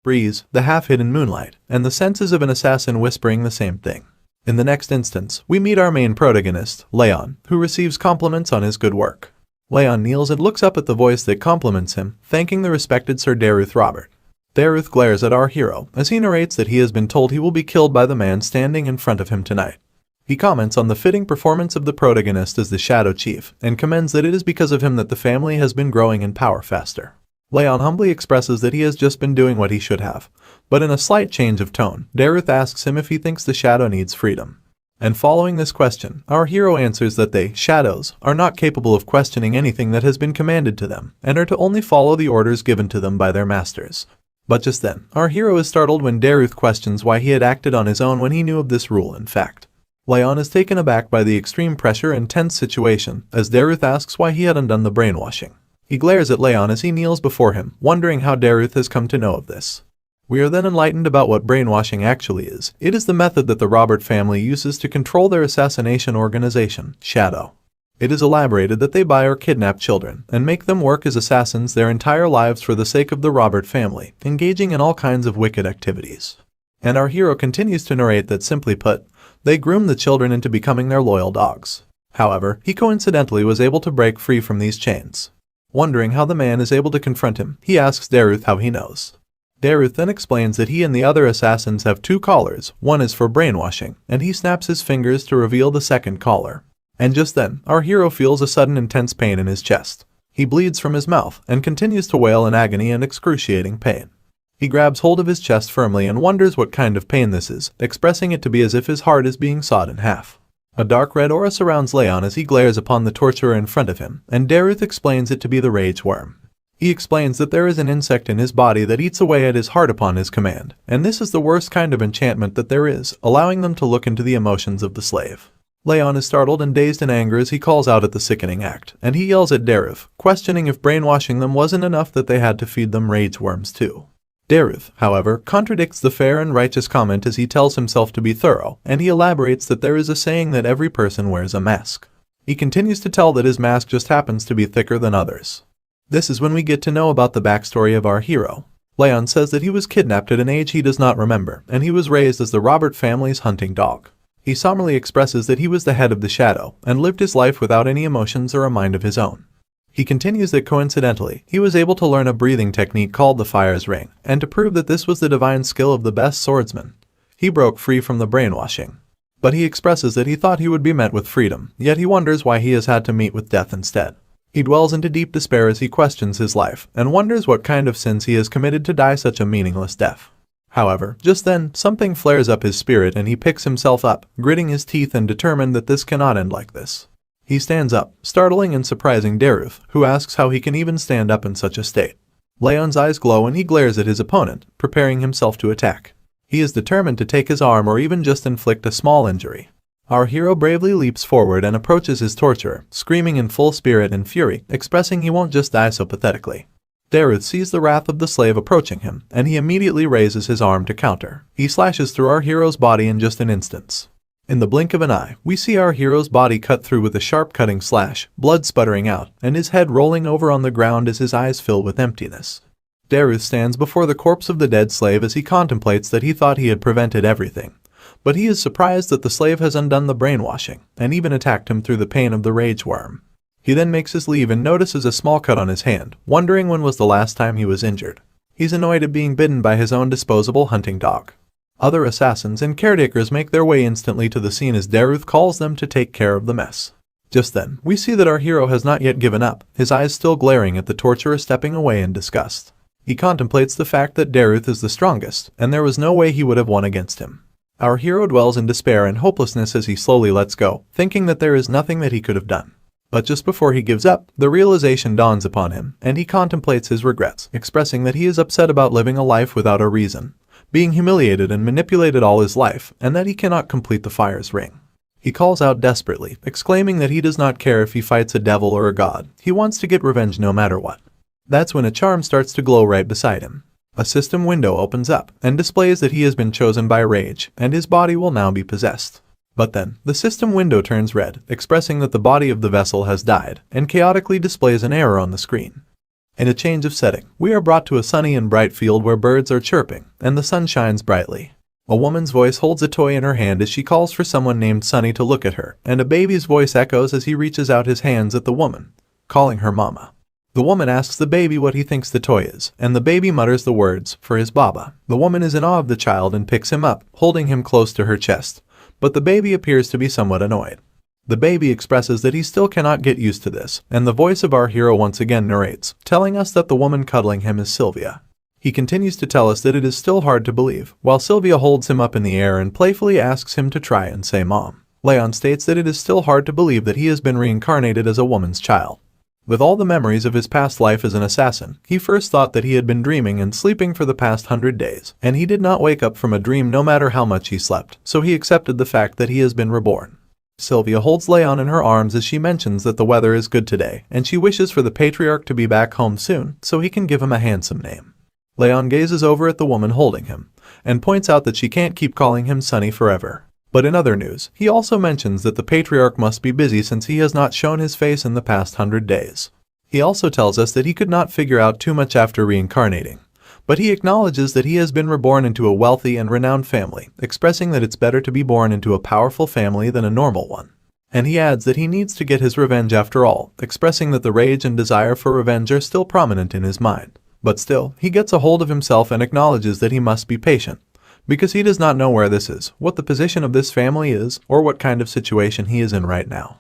breeze, the half-hidden moonlight, and the senses of an assassin whispering the same thing. In the next instance, we meet our main protagonist, Raon, who receives compliments on his good work. Raon kneels and looks up at the voice that compliments him, thanking the respected Sir Derus Robert. Derus glares at our hero as he narrates that he has been told he will be killed by the man standing in front of him tonight. He comments on the fitting performance of the protagonist as the Shadow Chief and commends that it is because of him that the family has been growing in power faster. Raon humbly expresses that he has just been doing what he should have, but in a slight change of tone, Derus asks him if he thinks the Shadow needs freedom. And following this question, our hero answers that they, Shadows, are not capable of questioning anything that has been commanded to them, and are to only follow the orders given to them by their masters. But just then, our hero is startled when Derus questions why he had acted on his own when he knew of this rule in fact. Raon is taken aback by the extreme pressure and tense situation as Derus asks why he had undone the brainwashing. He glares at Raon as he kneels before him, wondering how Derus has come to know of this. We are then enlightened about what brainwashing actually is. It is the method that the Robert family uses to control their assassination organization, Shadow. It is elaborated that they buy or kidnap children and make them work as assassins their entire lives for the sake of the Robert family, engaging in all kinds of wicked activities. And our hero continues to narrate that, simply put, they groom the children into becoming their loyal dogs. However, he coincidentally was able to break free from these chains. Wondering how the man is able to confront him, he asks Derus how he knows. Derus then explains that he and the other assassins have two collars, one is for brainwashing, and he snaps his fingers to reveal the second collar. And just then, our hero feels a sudden intense pain in his chest. He bleeds from his mouth and continues to wail in agony and excruciating pain. He grabs hold of his chest firmly and wonders what kind of pain this is, expressing it to be as if his heart is being sawed in half. A dark red aura surrounds Raon as he glares upon the torturer in front of him, and Derus explains it to be the rage worm. He explains that there is an insect in his body that eats away at his heart upon his command, and this is the worst kind of enchantment that there is, allowing them to look into the emotions of the slave. Raon is startled and dazed in anger as he calls out at the sickening act, and he yells at Derus, questioning if brainwashing them wasn't enough that they had to feed them rage worms too. Derus, however, contradicts the fair and righteous comment as he tells himself to be thorough, and he elaborates that there is a saying that every person wears a mask. He continues to tell that his mask just happens to be thicker than others. This is when we get to know about the backstory of our hero. Raon says that he was kidnapped at an age he does not remember, and he was raised as the Robert family's hunting dog. He solemnly expresses that he was the head of the Shadow, and lived his life without any emotions or a mind of his own. He continues that coincidentally, he was able to learn a breathing technique called the Fire's Ring, and to prove that this was the divine skill of the best swordsman, he broke free from the brainwashing. But he expresses that he thought he would be met with freedom, yet he wonders why he has had to meet with death instead. He dwells into deep despair as he questions his life, and wonders what kind of sins he has committed to die such a meaningless death. However, just then, something flares up his spirit and he picks himself up, gritting his teeth and determined that this cannot end like this. He stands up, startling and surprising Derus, who asks how he can even stand up in such a state. Raon's eyes glow and he glares at his opponent, preparing himself to attack. He is determined to take his arm or even just inflict a small injury. Our hero bravely leaps forward and approaches his torturer, screaming in full spirit and fury, expressing he won't just die so pathetically. Derus sees the wrath of the slave approaching him, and he immediately raises his arm to counter. He slashes through our hero's body in just an instant. In the blink of an eye, we see our hero's body cut through with a sharp cutting slash, blood sputtering out, and his head rolling over on the ground as his eyes fill with emptiness. Derus stands before the corpse of the dead slave as he contemplates that he thought he had prevented everything. But he is surprised that the slave has undone the brainwashing, and even attacked him through the pain of the rage worm. He then makes his leave and notices a small cut on his hand, wondering when was the last time he was injured. He's annoyed at being bitten by his own disposable hunting dog. Other assassins and caretakers make their way instantly to the scene as Derus calls them to take care of the mess. Just then, we see that our hero has not yet given up, his eyes still glaring at the torturer stepping away in disgust. He contemplates the fact that Derus is the strongest, and there was no way he would have won against him. Our hero dwells in despair and hopelessness as he slowly lets go, thinking that there is nothing that he could have done. But just before he gives up, the realization dawns upon him, and he contemplates his regrets, expressing that he is upset about living a life without a reason, being humiliated and manipulated all his life, and that he cannot complete the Fire's Ring. He calls out desperately, exclaiming that he does not care if he fights a devil or a god, he wants to get revenge no matter what. That's when a charm starts to glow right beside him. A system window opens up, and displays that he has been chosen by rage, and his body will now be possessed. But then, the system window turns red, expressing that the body of the vessel has died, and chaotically displays an error on the screen. In a change of setting, we are brought to a sunny and bright field where birds are chirping, and the sun shines brightly. A woman's voice holds a toy in her hand as she calls for someone named Sunny to look at her, and a baby's voice echoes as he reaches out his hands at the woman, calling her mama. The woman asks the baby what he thinks the toy is, and the baby mutters the words, for his baba. The woman is in awe of the child and picks him up, holding him close to her chest, but the baby appears to be somewhat annoyed. The baby expresses that he still cannot get used to this, and the voice of our hero once again narrates, telling us that the woman cuddling him is Sylvia. He continues to tell us that it is still hard to believe, while Sylvia holds him up in the air and playfully asks him to try and say mom. Raon states that it is still hard to believe that he has been reincarnated as a woman's child. With all the memories of his past life as an assassin, he first thought that he had been dreaming and sleeping for the past 100 days, and he did not wake up from a dream no matter how much he slept, so he accepted the fact that he has been reborn. Sylvia holds Raon in her arms as she mentions that the weather is good today, and she wishes for the patriarch to be back home soon so he can give him a handsome name. Raon gazes over at the woman holding him, and points out that she can't keep calling him Sunny forever. But in other news, he also mentions that the patriarch must be busy since he has not shown his face in the past 100 days. He also tells us that he could not figure out too much after reincarnating, but he acknowledges that he has been reborn into a wealthy and renowned family, expressing that it's better to be born into a powerful family than a normal one. And he adds that he needs to get his revenge after all, expressing that the rage and desire for revenge are still prominent in his mind. But still, he gets a hold of himself and acknowledges that he must be patient, because he does not know where this is, what the position of this family is, or what kind of situation he is in right now.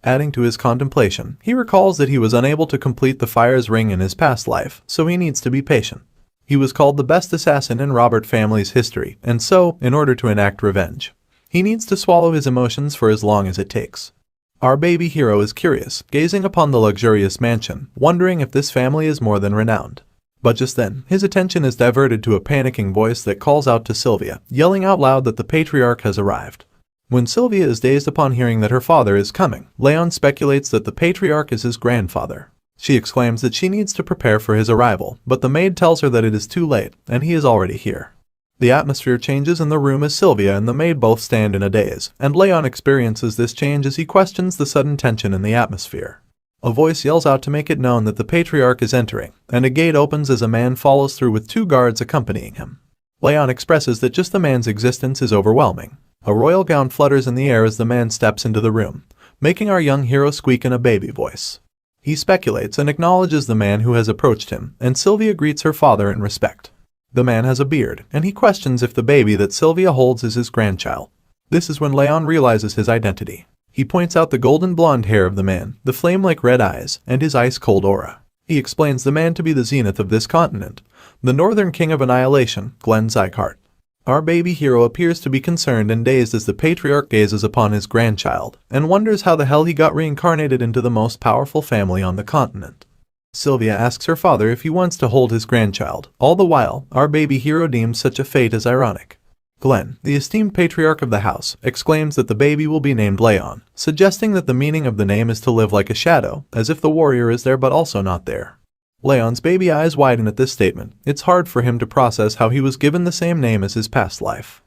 Adding to his contemplation, he recalls that he was unable to complete the fire's ring in his past life, so he needs to be patient. He was called the best assassin in Robert family's history, and so, in order to enact revenge, he needs to swallow his emotions for as long as it takes. Our baby hero is curious, gazing upon the luxurious mansion, wondering if this family is more than renowned. But just then, his attention is diverted to a panicking voice that calls out to Sylvia, yelling out loud that the patriarch has arrived. When Sylvia is dazed upon hearing that her father is coming, Raon speculates that the patriarch is his grandfather. She exclaims that she needs to prepare for his arrival, but the maid tells her that it is too late, and he is already here. The atmosphere changes in the room as Sylvia and the maid both stand in a daze, and Raon experiences this change as he questions the sudden tension in the atmosphere. A voice yells out to make it known that the patriarch is entering, and a gate opens as a man follows through with 2 guards accompanying him. Raon expresses that just the man's existence is overwhelming. A royal gown flutters in the air as the man steps into the room, making our young hero squeak in a baby voice. He speculates and acknowledges the man who has approached him, and Sylvia greets her father in respect. The man has a beard, and he questions if the baby that Sylvia holds is his grandchild. This is when Raon realizes his identity. He points out the golden blonde hair of the man, the flame-like red eyes, and his ice-cold aura. He explains the man to be the zenith of this continent, the northern king of annihilation, Sieghart. Our baby hero appears to be concerned and dazed as the patriarch gazes upon his grandchild, and wonders how the hell he got reincarnated into the most powerful family on the continent. Sylvia asks her father if he wants to hold his grandchild. All the while, our baby hero deems such a fate as ironic. Glenn, the esteemed patriarch of the house, exclaims that the baby will be named Raon, suggesting that the meaning of the name is to live like a shadow, as if the warrior is there but also not there. Raon's baby eyes widen at this statement. It's hard for him to process how he was given the same name as his past life.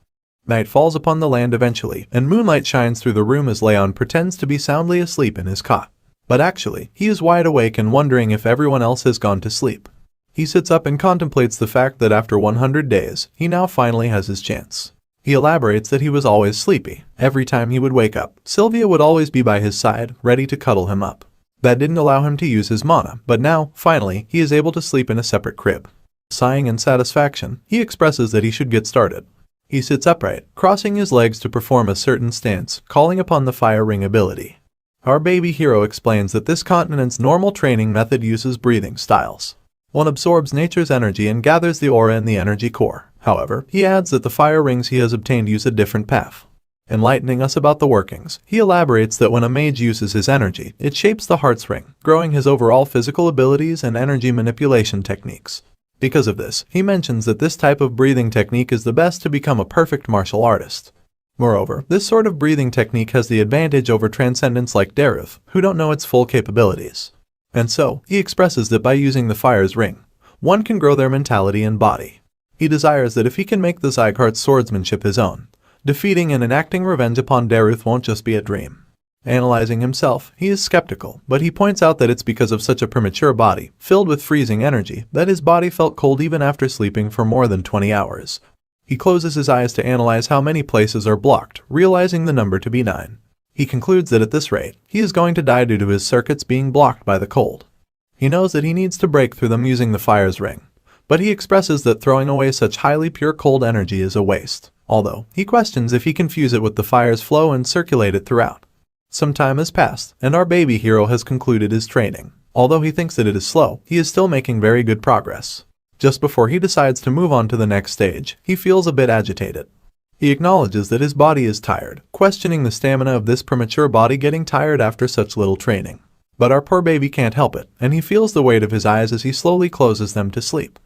Night falls upon the land eventually, and moonlight shines through the room as Raon pretends to be soundly asleep in his cot. But actually, he is wide awake and wondering if everyone else has gone to sleep. He sits up and contemplates the fact that after 100 days, he now finally has his chance. He elaborates that he was always sleepy. Every time he would wake up, Sylvia would always be by his side, ready to cuddle him up. That didn't allow him to use his mana, but now, finally, he is able to sleep in a separate crib. Sighing in satisfaction, he expresses that he should get started. He sits upright, crossing his legs to perform a certain stance, calling upon the fire ring ability. Our baby hero explains that this continent's normal training method uses breathing styles. One absorbs nature's energy and gathers the aura in the energy core. However, he adds that the fire rings he has obtained use a different path. Enlightening us about the workings, he elaborates that when a mage uses his energy, it shapes the heart's ring, growing his overall physical abilities and energy manipulation techniques. Because of this, he mentions that this type of breathing technique is the best to become a perfect martial artist. Moreover, this sort of breathing technique has the advantage over transcendents like Derus, who don't know its full capabilities. And so, he expresses that by using the fire's ring, one can grow their mentality and body. He desires that if he can make the Sieghart's swordsmanship his own, defeating and enacting revenge upon Derus won't just be a dream. Analyzing himself, he is skeptical, but he points out that it's because of such a premature body, filled with freezing energy, that his body felt cold even after sleeping for more than 20 hours. He closes his eyes to analyze how many places are blocked, realizing the number to be 9. He concludes that at this rate, he is going to die due to his circuits being blocked by the cold. He knows that he needs to break through them using the fire's ring, but he expresses that throwing away such highly pure cold energy is a waste, although he questions if he can fuse it with the fire's flow and circulate it throughout. Some time has passed, and our baby hero has concluded his training. Although he thinks that it is slow, he is still making very good progress. Just before he decides to move on to the next stage, he feels a bit agitated. He acknowledges that his body is tired, questioning the stamina of this premature body getting tired after such little training. But our poor baby can't help it, and he feels the weight of his eyes as he slowly closes them to sleep.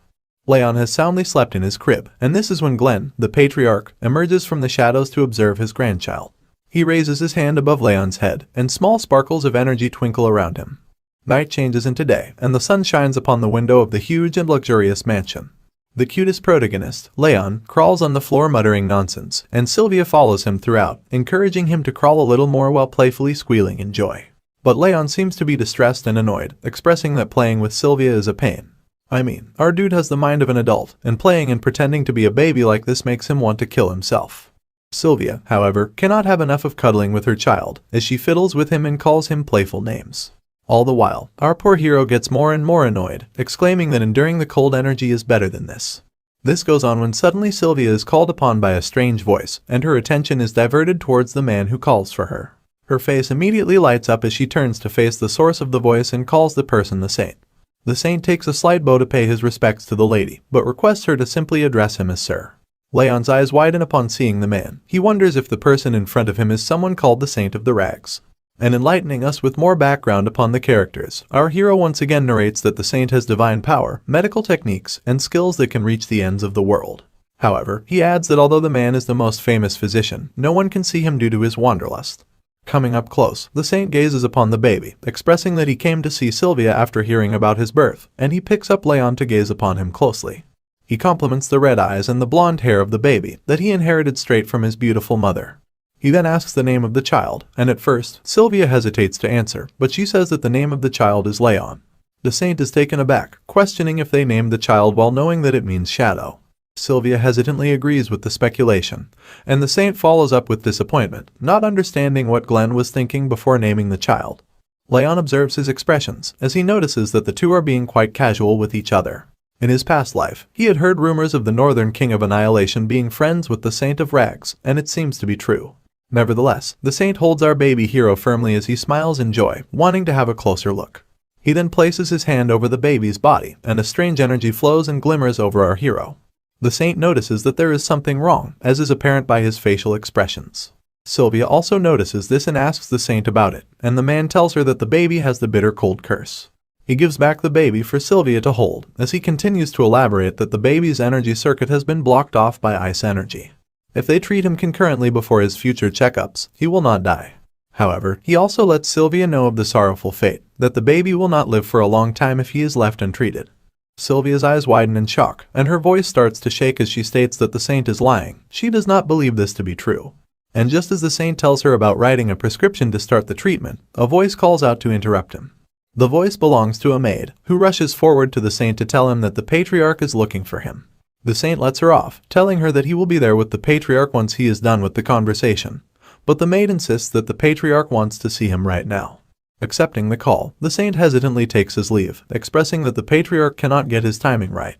Raon has soundly slept in his crib, and this is when Glenn, the patriarch, emerges from the shadows to observe his grandchild. He raises his hand above Raon's head, and small sparkles of energy twinkle around him. Night changes into day, and the sun shines upon the window of the huge and luxurious mansion. The cutest protagonist, Raon, crawls on the floor muttering nonsense, and Sylvia follows him throughout, encouraging him to crawl a little more while playfully squealing in joy. But Raon seems to be distressed and annoyed, expressing that playing with Sylvia is a pain. I mean, our dude has the mind of an adult, and playing and pretending to be a baby like this makes him want to kill himself. Sylvia, however, cannot have enough of cuddling with her child, as she fiddles with him and calls him playful names. All the while, our poor hero gets more and more annoyed, exclaiming that enduring the cold energy is better than this. This goes on when suddenly Sylvia is called upon by a strange voice, and her attention is diverted towards the man who calls for her. Her face immediately lights up as she turns to face the source of the voice and calls the person the saint. The saint takes a slight bow to pay his respects to the lady, but requests her to simply address him as sir. Raon's eyes widen upon seeing the man. He wonders if the person in front of him is someone called the Saint of the Rags. And enlightening us with more background upon the characters, our hero once again narrates that the saint has divine power, medical techniques, and skills that can reach the ends of the world. However, he adds that although the man is the most famous physician, no one can see him due to his wanderlust. Coming up close, the saint gazes upon the baby, expressing that he came to see Sylvia after hearing about his birth, and he picks up Raon to gaze upon him closely. He compliments the red eyes and the blonde hair of the baby that he inherited straight from his beautiful mother. He then asks the name of the child, and at first, Sylvia hesitates to answer, but she says that the name of the child is Raon. The saint is taken aback, questioning if they named the child while knowing that it means shadow. Sylvia hesitantly agrees with the speculation, and the saint follows up with disappointment, not understanding what Glenn was thinking before naming the child. Raon observes his expressions, as he notices that the two are being quite casual with each other. In his past life, he had heard rumors of the Northern King of Annihilation being friends with the Saint of Rags, and it seems to be true. Nevertheless, the saint holds our baby hero firmly as he smiles in joy, wanting to have a closer look. He then places his hand over the baby's body, and a strange energy flows and glimmers over our hero. The saint notices that there is something wrong, as is apparent by his facial expressions. Sylvia also notices this and asks the saint about it, and the man tells her that the baby has the bitter cold curse. He gives back the baby for Sylvia to hold, as he continues to elaborate that the baby's energy circuit has been blocked off by ice energy. If they treat him concurrently before his future checkups, he will not die. However, he also lets Sylvia know of the sorrowful fate, that the baby will not live for a long time if he is left untreated. Sylvia's eyes widen in shock, and her voice starts to shake as she states that the saint is lying. She does not believe this to be true. And just as the saint tells her about writing a prescription to start the treatment, a voice calls out to interrupt him. The voice belongs to a maid, who rushes forward to the saint to tell him that the patriarch is looking for him. The saint lets her off, telling her that he will be there with the patriarch once he is done with the conversation. But the maid insists that the patriarch wants to see him right now. Accepting the call, the saint hesitantly takes his leave, expressing that the patriarch cannot get his timing right.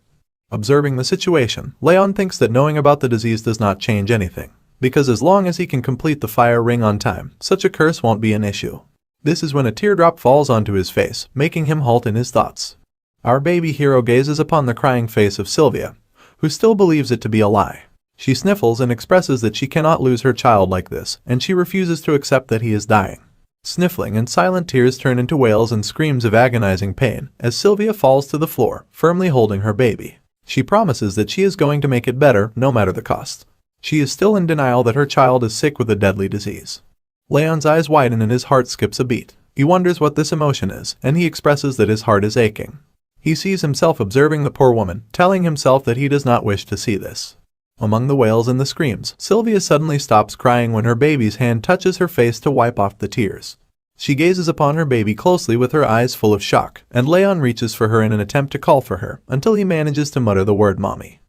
Observing the situation, Raon thinks that knowing about the disease does not change anything, because as long as he can complete the fire ring on time, such a curse won't be an issue. This is when a teardrop falls onto his face, making him halt in his thoughts. Our baby hero gazes upon the crying face of Sylvia, who still believes it to be a lie. She sniffles and expresses that she cannot lose her child like this, and she refuses to accept that he is dying. Sniffling and silent tears turn into wails and screams of agonizing pain as Sylvia falls to the floor, firmly holding her baby. She promises that she is going to make it better, no matter the cost. She is still in denial that her child is sick with a deadly disease. Raon's eyes widen and his heart skips a beat. He wonders what this emotion is, and he expresses that his heart is aching. He sees himself observing the poor woman, telling himself that he does not wish to see this. Among the wails and the screams, Sylvia suddenly stops crying when her baby's hand touches her face to wipe off the tears. She gazes upon her baby closely with her eyes full of shock, and Raon reaches for her in an attempt to call for her, until he manages to mutter the word mommy.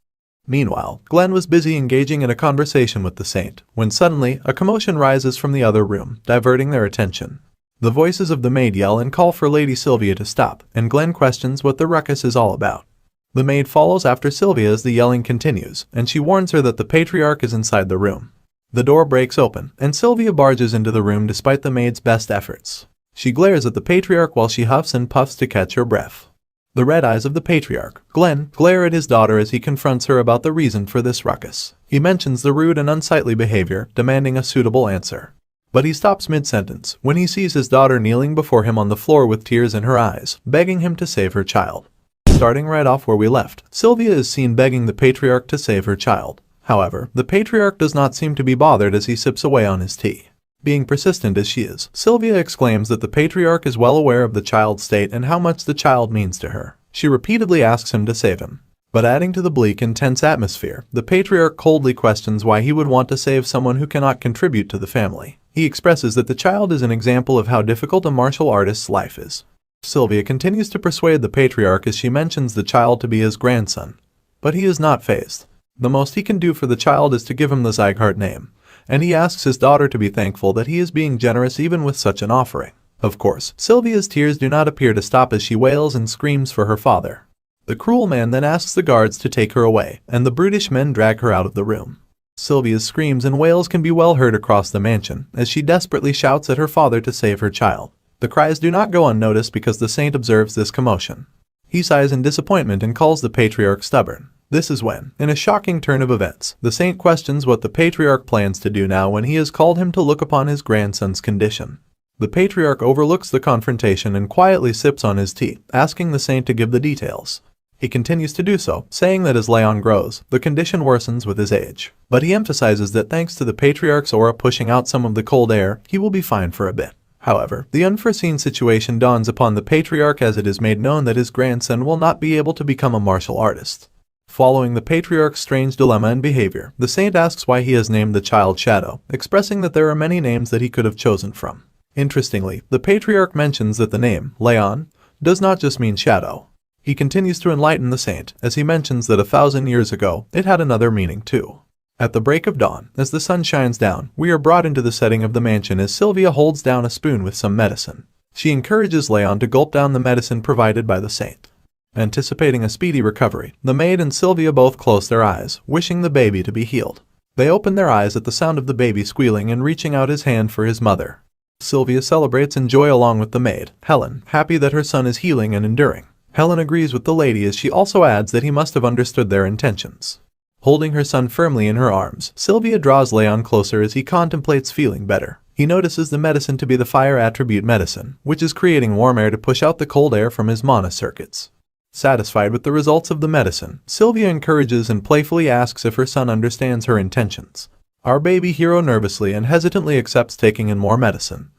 Meanwhile, Glenn was busy engaging in a conversation with the saint, when suddenly, a commotion rises from the other room, diverting their attention. The voices of the maid yell and call for Lady Sylvia to stop, and Glenn questions what the ruckus is all about. The maid follows after Sylvia as the yelling continues, and she warns her that the patriarch is inside the room. The door breaks open, and Sylvia barges into the room despite the maid's best efforts. She glares at the patriarch while she huffs and puffs to catch her breath. The red eyes of the patriarch, Glenn, glare at his daughter as he confronts her about the reason for this ruckus. He mentions the rude and unsightly behavior, demanding a suitable answer. But he stops mid-sentence when he sees his daughter kneeling before him on the floor with tears in her eyes, begging him to save her child. Starting right off where we left, Sylvia is seen begging the patriarch to save her child. However, the patriarch does not seem to be bothered as he sips away on his tea. Being persistent as she is, Sylvia exclaims that the patriarch is well aware of the child's state and how much the child means to her. She repeatedly asks him to save him. But adding to the bleak and tense atmosphere, the patriarch coldly questions why he would want to save someone who cannot contribute to the family. He expresses that the child is an example of how difficult a martial artist's life is. Sylvia continues to persuade the patriarch as she mentions the child to be his grandson. But he is not fazed. The most he can do for the child is to give him the Sieghart name, and he asks his daughter to be thankful that he is being generous even with such an offering. Of course, Sylvia's tears do not appear to stop as she wails and screams for her father. The cruel man then asks the guards to take her away, and the brutish men drag her out of the room. Sylvia's screams and wails can be well heard across the mansion, as she desperately shouts at her father to save her child. The cries do not go unnoticed because the saint observes this commotion. He sighs in disappointment and calls the patriarch stubborn. This is when, in a shocking turn of events, the saint questions what the patriarch plans to do now when he has called him to look upon his grandson's condition. The patriarch overlooks the confrontation and quietly sips on his tea, asking the saint to give the details. He continues to do so, saying that as Raon grows, the condition worsens with his age. But he emphasizes that thanks to the patriarch's aura pushing out some of the cold air, he will be fine for a bit. However, the unforeseen situation dawns upon the patriarch as it is made known that his grandson will not be able to become a martial artist. Following the patriarch's strange dilemma and behavior, the saint asks why he has named the child Shadow, expressing that there are many names that he could have chosen from. Interestingly, the patriarch mentions that the name, Raon, does not just mean shadow. He continues to enlighten the saint, as he mentions that 1,000 years ago, it had another meaning too. At the break of dawn, as the sun shines down, we are brought into the setting of the mansion as Sylvia holds down a spoon with some medicine. She encourages Raon to gulp down the medicine provided by the saint. Anticipating a speedy recovery, the maid and Sylvia both close their eyes, wishing the baby to be healed. They open their eyes at the sound of the baby squealing and reaching out his hand for his mother. Sylvia celebrates in joy along with the maid, Helen, happy that her son is healing and enduring. Helen agrees with the lady as she also adds that he must have understood their intentions. Holding her son firmly in her arms, Sylvia draws Raon closer as he contemplates feeling better. He notices the medicine to be the fire attribute medicine, which is creating warm air to push out the cold air from his mana circuits. Satisfied with the results of the medicine, Sylvia encourages and playfully asks if her son understands her intentions. Our baby hero nervously and hesitantly accepts taking in more medicine.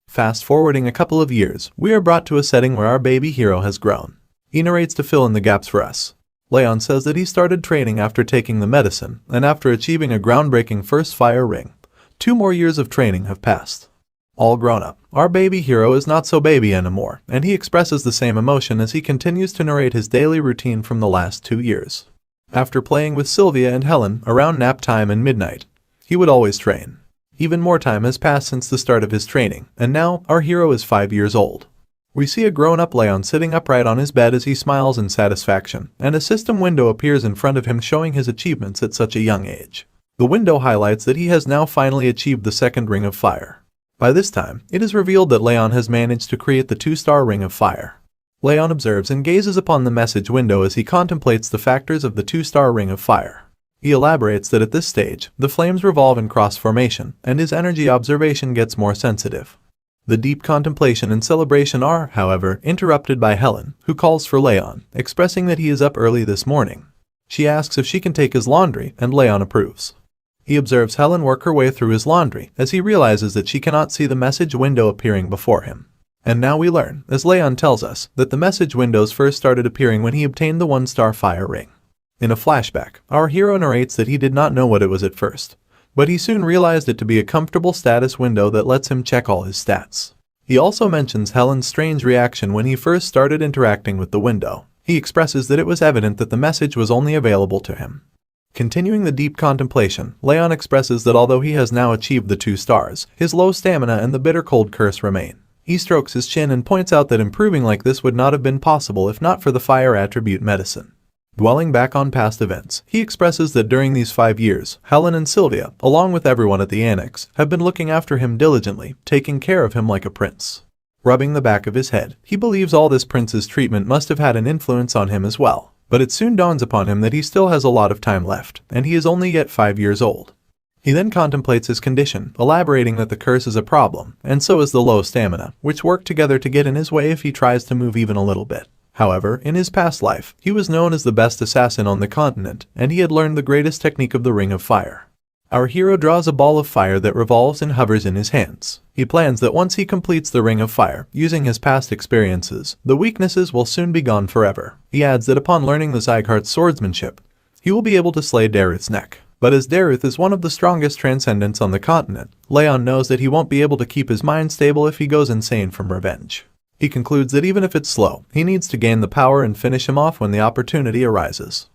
Fast forwarding a couple of years, we are brought to a setting where our baby hero has grown. He narrates to fill in the gaps for us. Raon says that he started training after taking the medicine, and after achieving a groundbreaking first fire ring. 2 more years of training have passed. All grown up, our baby hero is not so baby anymore, and he expresses the same emotion as he continues to narrate his daily routine from the last 2 years. After playing with Sylvia and Helen around nap time and midnight, he would always train. Even more time has passed since the start of his training, and now our hero is 5 years old. We see a grown-up Raon sitting upright on his bed as he smiles in satisfaction, and a system window appears in front of him showing his achievements at such a young age. The window highlights that he has now finally achieved the 2nd Ring of Fire. By this time, it is revealed that Raon has managed to create the 2-star Ring of Fire. Raon observes and gazes upon the message window as he contemplates the factors of the 2-star Ring of Fire. He elaborates that at this stage, the flames revolve in cross formation, and his energy observation gets more sensitive. The deep contemplation and celebration are, however, interrupted by Helen, who calls for Raon, expressing that he is up early this morning. She asks if she can take his laundry, and Raon approves. He observes Helen work her way through his laundry, as he realizes that she cannot see the message window appearing before him. And now we learn, as Raon tells us, that the message windows first started appearing when he obtained the 1-star fire ring. In a flashback, our hero narrates that he did not know what it was at first, but he soon realized it to be a comfortable status window that lets him check all his stats. He also mentions Helen's strange reaction when he first started interacting with the window. He expresses that it was evident that the message was only available to him. Continuing the deep contemplation, Raon expresses that although he has now achieved the 2 stars, his low stamina and the bitter cold curse remain. He strokes his chin and points out that improving like this would not have been possible if not for the fire attribute medicine. Dwelling back on past events, he expresses that during these 5 years, Helen and Sylvia, along with everyone at the annex, have been looking after him diligently, taking care of him like a prince. Rubbing the back of his head, he believes all this prince's treatment must have had an influence on him as well. But it soon dawns upon him that he still has a lot of time left, and he is only yet 5 years old. He then contemplates his condition, elaborating that the curse is a problem, and so is the low stamina, which work together to get in his way if he tries to move even a little bit. However, in his past life, he was known as the best assassin on the continent, and he had learned the greatest technique of the Ring of Fire. Our hero draws a ball of fire that revolves and hovers in his hands. He plans that once he completes the Ring of Fire, using his past experiences, the weaknesses will soon be gone forever. He adds that upon learning the Sieghart's swordsmanship, he will be able to slay Derus' neck. But as Derus is one of the strongest transcendents on the continent, Raon knows that he won't be able to keep his mind stable if he goes insane from revenge. He concludes that even if it's slow, he needs to gain the power and finish him off when the opportunity arises.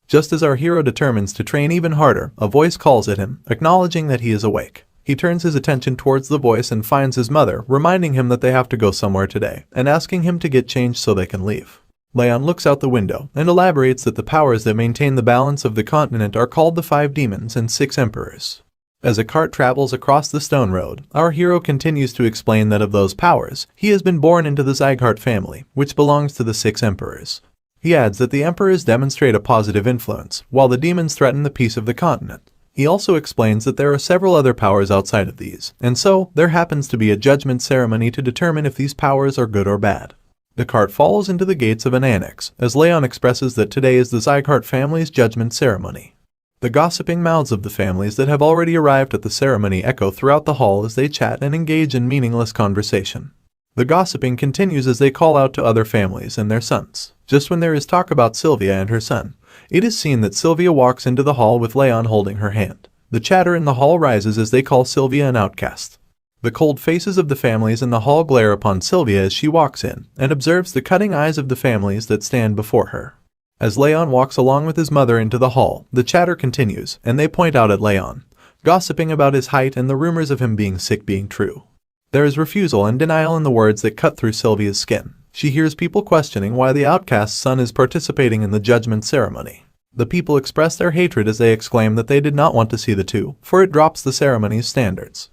Just as our hero determines to train even harder, a voice calls at him, acknowledging that he is awake. He turns his attention towards the voice and finds his mother, reminding him that they have to go somewhere today, and asking him to get changed so they can leave. Raon looks out the window and elaborates that the powers that maintain the balance of the continent are called the 5 demons and 6 emperors. As a cart travels across the stone road, our hero continues to explain that of those powers, he has been born into the Sieghart family, which belongs to the 6 emperors. He adds that the emperors demonstrate a positive influence, while the demons threaten the peace of the continent. He also explains that there are several other powers outside of these, and so there happens to be a judgment ceremony to determine if these powers are good or bad. The cart follows into the gates of an annex, as Raon expresses that today is the Sieghart family's judgment ceremony. The gossiping mouths of the families that have already arrived at the ceremony echo throughout the hall as they chat and engage in meaningless conversation. The gossiping continues as they call out to other families and their sons. Just when there is talk about Sylvia and her son, it is seen that Sylvia walks into the hall with Raon holding her hand. The chatter in the hall rises as they call Sylvia an outcast. The cold faces of the families in the hall glare upon Sylvia as she walks in and observes the cutting eyes of the families that stand before her. As Raon walks along with his mother into the hall, the chatter continues, and they point out at Raon, gossiping about his height and the rumors of him being sick being true. There is refusal and denial in the words that cut through Sylvia's skin. She hears people questioning why the outcast's son is participating in the judgment ceremony. The people express their hatred as they exclaim that they did not want to see the two, for it drops the ceremony's standards.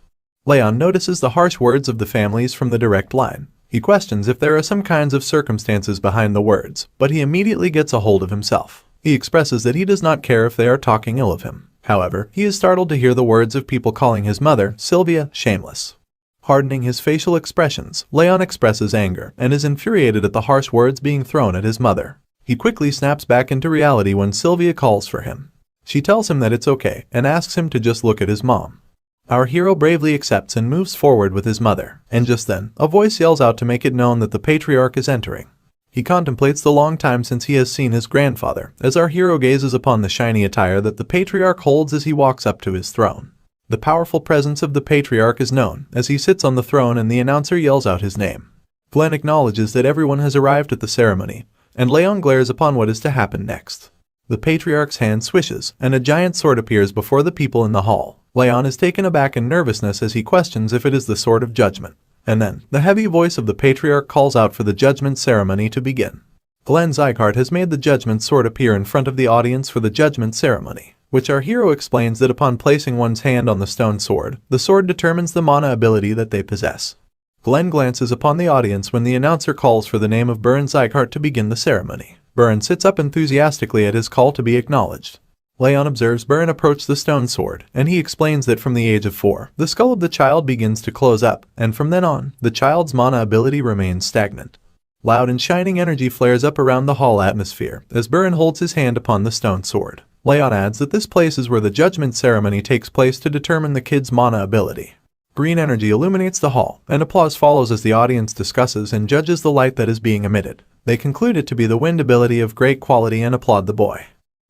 Raon notices the harsh words of the families from the direct line. He questions if there are some kinds of circumstances behind the words, but he immediately gets a hold of himself. He expresses that he does not care if they are talking ill of him. However, he is startled to hear the words of people calling his mother, Sylvia, shameless. Hardening his facial expressions, Raon expresses anger and is infuriated at the harsh words being thrown at his mother. He quickly snaps back into reality when Sylvia calls for him. She tells him that it's okay and asks him to just look at his mom. Our hero bravely accepts and moves forward with his mother, and just then, a voice yells out to make it known that the patriarch is entering. He contemplates the long time since he has seen his grandfather, as our hero gazes upon the shiny attire that the patriarch holds as he walks up to his throne. The powerful presence of the patriarch is known, as he sits on the throne and the announcer yells out his name. Glenn acknowledges that everyone has arrived at the ceremony, and Raon glares upon what is to happen next. The patriarch's hand swishes, and a giant sword appears before the people in the hall. Raon is taken aback in nervousness as he questions if it is the sword of judgment. And then, the heavy voice of the patriarch calls out for the judgment ceremony to begin. Glenn Sieghart has made the judgment sword appear in front of the audience for the judgment ceremony, which our hero explains that upon placing one's hand on the stone sword, the sword determines the mana ability that they possess. Glenn glances upon the audience when the announcer calls for the name of Reincarnated Sieghart to begin the ceremony. Raon sits up enthusiastically at his call to be acknowledged. Raon observes Raon approach the stone sword, and he explains that from the age of 4, the skull of the child begins to close up, and from then on, the child's mana ability remains stagnant. Loud and shining energy flares up around the hall atmosphere as Raon holds his hand upon the stone sword. Raon adds that this place is where the judgment ceremony takes place to determine the kid's mana ability. Green energy illuminates the hall, and applause follows as the audience discusses and judges the light that is being emitted. They conclude it to be the wind ability of great quality and applaud the boy.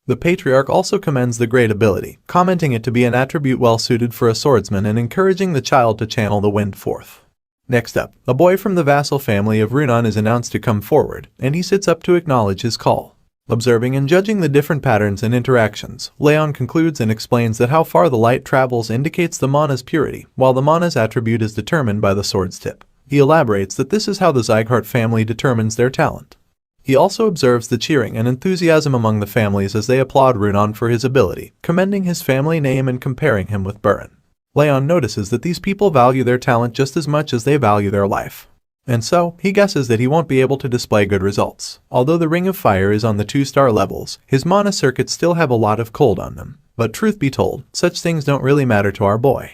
The patriarch also commends the great ability, commenting it to be an attribute well suited for a swordsman and encouraging the child to channel the wind forth. Next up, a boy from the vassal family of Raon is announced to come forward, and he sits up to acknowledge his call. Observing and judging the different patterns and interactions, Raon concludes and explains that how far the light travels indicates the mana's purity, while the mana's attribute is determined by the sword's tip. He elaborates that this is how the Sieghart family determines their talent. He also observes the cheering and enthusiasm among the families as they applaud Raon for his ability, commending his family name and comparing him with Burin. Raon notices that these people value their talent just as much as they value their life. And so, he guesses that he won't be able to display good results. Although the Ring of Fire is on the 2-star levels, his mana circuits still have a lot of cold on them. But truth be told, such things don't really matter to our boy.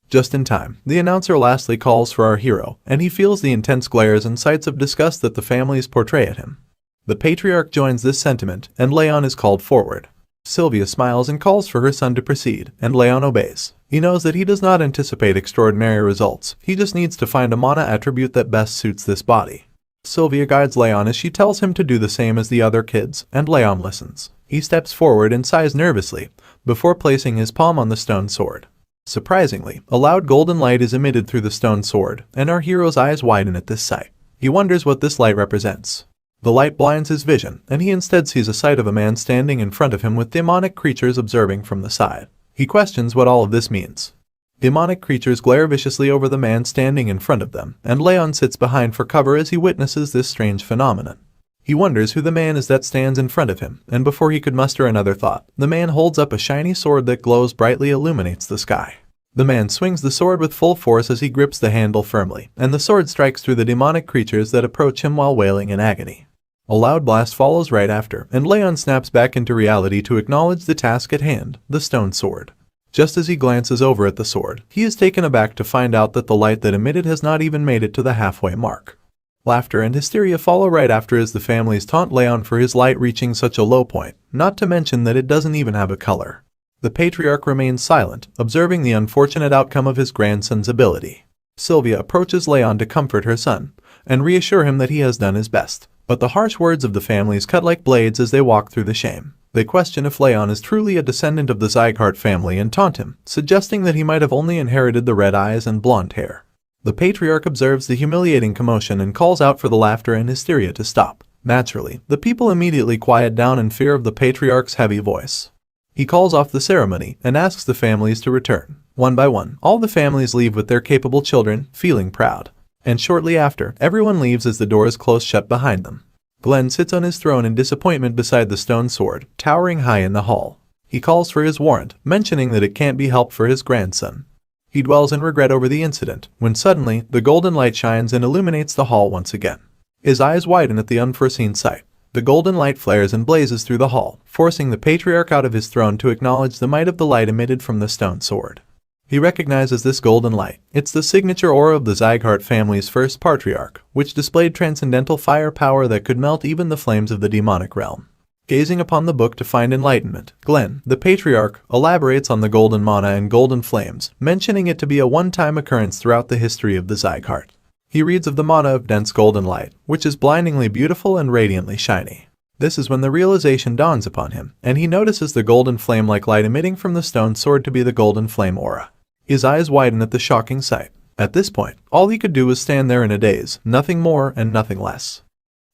Just in time, the announcer lastly calls for our hero, and he feels the intense glares and sights of disgust that the families portray at him. The patriarch joins this sentiment, and Raon is called forward. Sylvia smiles and calls for her son to proceed, and Raon obeys. He knows that he does not anticipate extraordinary results, he just needs to find a mana attribute that best suits this body. Sylvia guides Raon as she tells him to do the same as the other kids, and Raon listens. He steps forward and sighs nervously, before placing his palm on the stone sword. Surprisingly, a loud golden light is emitted through the stone sword, and our hero's eyes widen at this sight. He wonders what this light represents. The light blinds his vision, and he instead sees a sight of a man standing in front of him with demonic creatures observing from the side. He questions what all of this means. Demonic creatures glare viciously over the man standing in front of them, and Raon sits behind for cover as he witnesses this strange phenomenon. He wonders who the man is that stands in front of him, and before he could muster another thought, the man holds up a shiny sword that glows brightly illuminates the sky. The man swings the sword with full force as he grips the handle firmly, and the sword strikes through the demonic creatures that approach him while wailing in agony. A loud blast follows right after, and Raon snaps back into reality to acknowledge the task at hand, the stone sword. Just as he glances over at the sword, he is taken aback to find out that the light that emitted has not even made it to the halfway mark. Laughter and hysteria follow right after as the families taunt Raon for his light reaching such a low point, not to mention that it doesn't even have a color. The patriarch remains silent, observing the unfortunate outcome of his grandson's ability. Sylvia approaches Raon to comfort her son, and reassure him that he has done his best. But the harsh words of the families cut like blades as they walk through the shame. They question if Raon is truly a descendant of the Sieghart family and taunt him, suggesting that he might have only inherited the red eyes and blonde hair. The patriarch observes the humiliating commotion and calls out for the laughter and hysteria to stop. Naturally, the people immediately quiet down in fear of the patriarch's heavy voice. He calls off the ceremony and asks the families to return. One by one, all the families leave with their capable children, feeling proud. And shortly after, everyone leaves as the doors close shut behind them. Glenn sits on his throne in disappointment beside the stone sword, towering high in the hall. He calls for his warrant, mentioning that it can't be helped for his grandson. He dwells in regret over the incident, when suddenly, the golden light shines and illuminates the hall once again. His eyes widen at the unforeseen sight. The golden light flares and blazes through the hall, forcing the patriarch out of his throne to acknowledge the might of the light emitted from the stone sword. He recognizes this golden light. It's the signature aura of the Sieghart family's first patriarch, which displayed transcendental fire power that could melt even the flames of the demonic realm. Gazing upon the book to find enlightenment, Glenn, the patriarch, elaborates on the golden mana and golden flames, mentioning it to be a one-time occurrence throughout the history of the Sieghart. He reads of the mana of dense golden light, which is blindingly beautiful and radiantly shiny. This is when the realization dawns upon him, and he notices the golden flame-like light emitting from the stone sword to be the golden flame aura. His eyes widen at the shocking sight. At this point, all he could do was stand there in a daze, nothing more and nothing less.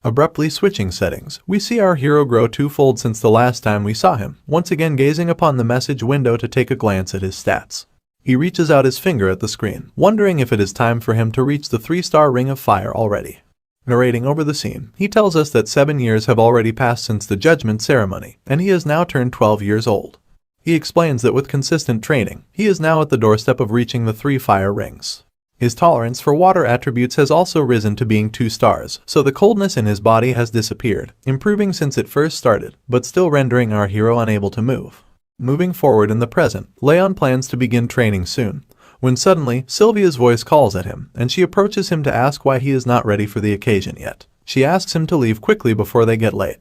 Abruptly switching settings, we see our hero grow twofold since the last time we saw him, once again gazing upon the message window to take a glance at his stats. He reaches out his finger at the screen, wondering if it is time for him to reach the 3-star Ring of Fire already. Narrating over the scene, he tells us that 7 years have already passed since the judgment ceremony, and he has now turned 12 years old. He explains that with consistent training, he is now at the doorstep of reaching the 3 fire rings. His tolerance for water attributes has also risen to being 2 stars, so the coldness in his body has disappeared, improving since it first started, but still rendering our hero unable to move. Moving forward in the present, Raon plans to begin training soon, when suddenly, Sylvia's voice calls at him, and she approaches him to ask why he is not ready for the occasion yet. She asks him to leave quickly before they get late.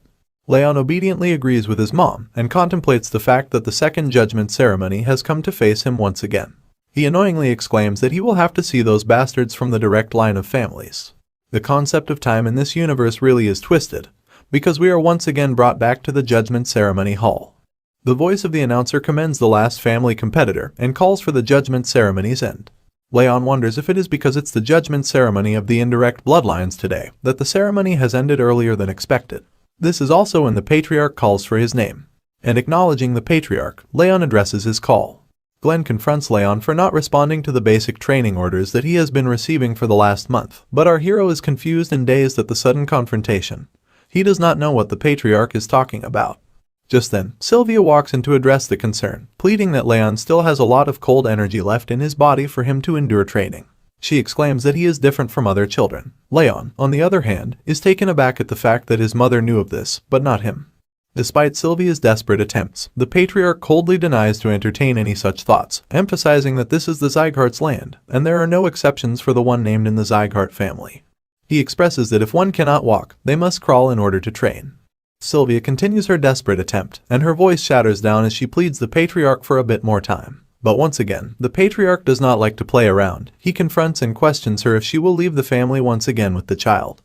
Raon obediently agrees with his mom, and contemplates the fact that the second judgment ceremony has come to face him once again. He annoyingly exclaims that he will have to see those bastards from the direct line of families. The concept of time in this universe really is twisted, because we are once again brought back to the judgment ceremony hall. The voice of the announcer commends the last family competitor and calls for the judgment ceremony's end. Raon wonders if it is because it's the judgment ceremony of the indirect bloodlines today that the ceremony has ended earlier than expected. This is also when the patriarch calls for his name. And acknowledging the patriarch, Raon addresses his call. Glenn confronts Raon for not responding to the basic training orders that he has been receiving for the last month, but our hero is confused and dazed at the sudden confrontation. He does not know what the patriarch is talking about. Just then, Sylvia walks in to address the concern, pleading that Raon still has a lot of cold energy left in his body for him to endure training. She exclaims that he is different from other children. Raon, on the other hand, is taken aback at the fact that his mother knew of this, but not him. Despite Sylvia's desperate attempts, the patriarch coldly denies to entertain any such thoughts, emphasizing that this is the Sieghart's land, and there are no exceptions for the one named in the Sieghart family. He expresses that if one cannot walk, they must crawl in order to train. Sylvia continues her desperate attempt, and her voice shatters down as she pleads the patriarch for a bit more time. But once again, the patriarch does not like to play around. He confronts and questions her if she will leave the family once again with the child.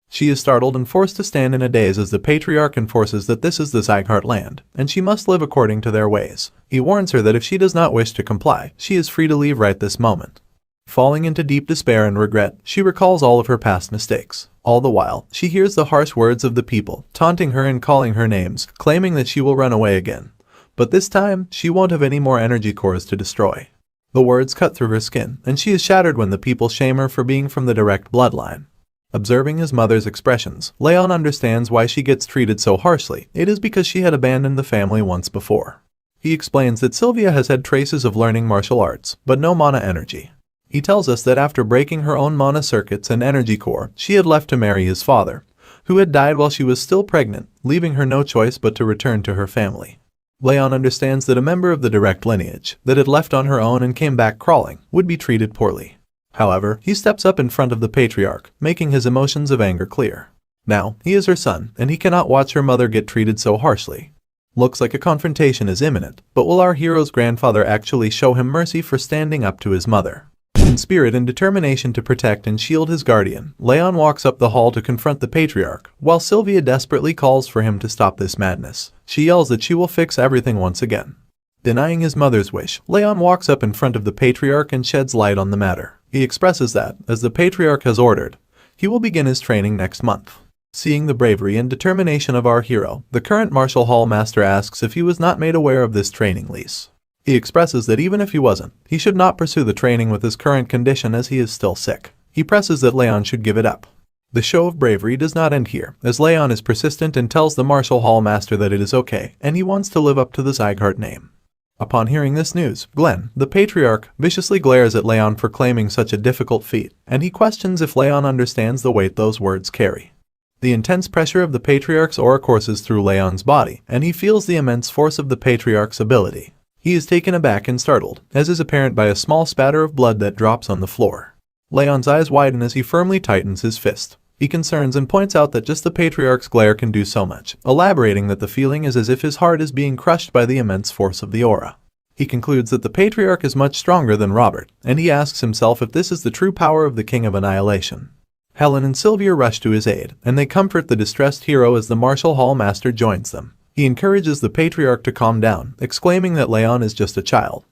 She is startled and forced to stand in a daze as the patriarch enforces that this is the Sieghart land, and she must live according to their ways. He warns her that if she does not wish to comply, she is free to leave right this moment. Falling into deep despair and regret, she recalls all of her past mistakes. All the while, she hears the harsh words of the people, taunting her and calling her names, claiming that she will run away again. But this time, she won't have any more energy cores to destroy. The words cut through her skin, and she is shattered when the people shame her for being from the direct bloodline. Observing his mother's expressions, Raon understands why she gets treated so harshly. It is because she had abandoned the family once before. He explains that Sylvia has had traces of learning martial arts, but no mana energy. He tells us that after breaking her own mana circuits and energy core, she had left to marry his father, who had died while she was still pregnant, leaving her no choice but to return to her family. Raon understands that a member of the direct lineage, that had left on her own and came back crawling, would be treated poorly. However, he steps up in front of the patriarch, making his emotions of anger clear. Now, he is her son, and he cannot watch her mother get treated so harshly. Looks like a confrontation is imminent, but will our hero's grandfather actually show him mercy for standing up to his mother? In spirit and determination to protect and shield his guardian, Raon walks up the hall to confront the patriarch, while Sylvia desperately calls for him to stop this madness. She yells that she will fix everything once again. Denying his mother's wish, Raon walks up in front of the patriarch and sheds light on the matter. He expresses that, as the patriarch has ordered, he will begin his training next month. Seeing the bravery and determination of our hero, the current martial hall master asks if he was not made aware of this training lease. He expresses that even if he wasn't, he should not pursue the training with his current condition as he is still sick. He presses that Raon should give it up. The show of bravery does not end here, as Raon is persistent and tells the martial hall master that it is okay, and he wants to live up to the Sieghart name. Upon hearing this news, Glenn, the patriarch, viciously glares at Raon for claiming such a difficult feat, and he questions if Raon understands the weight those words carry. The intense pressure of the patriarch's aura courses through Raon's body, and he feels the immense force of the patriarch's ability. He is taken aback and startled, as is apparent by a small spatter of blood that drops on the floor. Raon's eyes widen as he firmly tightens his fist. He concerns and points out that just the patriarch's glare can do so much, elaborating that the feeling is as if his heart is being crushed by the immense force of the aura. He concludes that the patriarch is much stronger than Robert, and he asks himself if this is the true power of the King of Annihilation. Helen and Sylvia rush to his aid, and they comfort the distressed hero as the martial hall master joins them. He encourages the patriarch to calm down, exclaiming that Raon is just a child.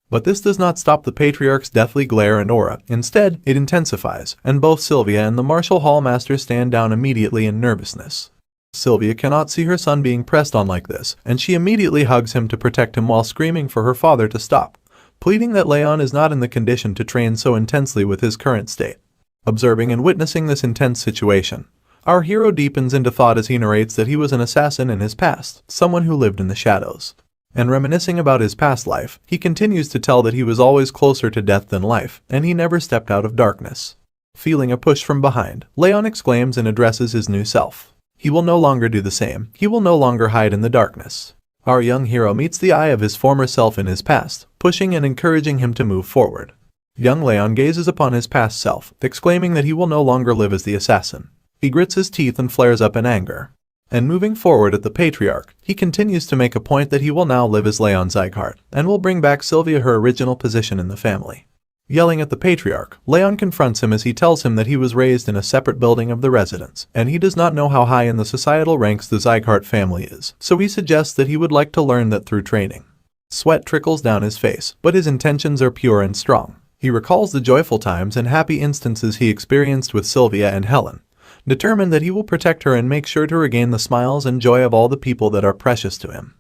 But this does not stop the patriarch's deathly glare and aura. Instead, it intensifies, and both Sylvia and the martial hall master stand down immediately in nervousness. Sylvia cannot see her son being pressed on like this, and she immediately hugs him to protect him while screaming for her father to stop, pleading that Raon is not in the condition to train so intensely with his current state. Observing and witnessing this intense situation, our hero deepens into thought as he narrates that he was an assassin in his past, someone who lived in the shadows. And reminiscing about his past life, he continues to tell that he was always closer to death than life, and he never stepped out of darkness. Feeling a push from behind, Raon exclaims and addresses his new self. He will no longer do the same. He will no longer hide in the darkness. Our young hero meets the eye of his former self in his past, pushing and encouraging him to move forward. Young Raon gazes upon his past self, exclaiming that he will no longer live as the assassin. He grits his teeth and flares up in anger. And moving forward at the patriarch, he continues to make a point that he will now live as Raon Sieghart, and will bring back Sylvia her original position in the family. Yelling at the patriarch, Raon confronts him as he tells him that he was raised in a separate building of the residence, and he does not know how high in the societal ranks the Sieghart family is, so he suggests that he would like to learn that through training. Sweat trickles down his face, but his intentions are pure and strong. He recalls the joyful times and happy instances he experienced with Sylvia and Helen, determined that he will protect her and make sure to regain the smiles and joy of all the people that are precious to him.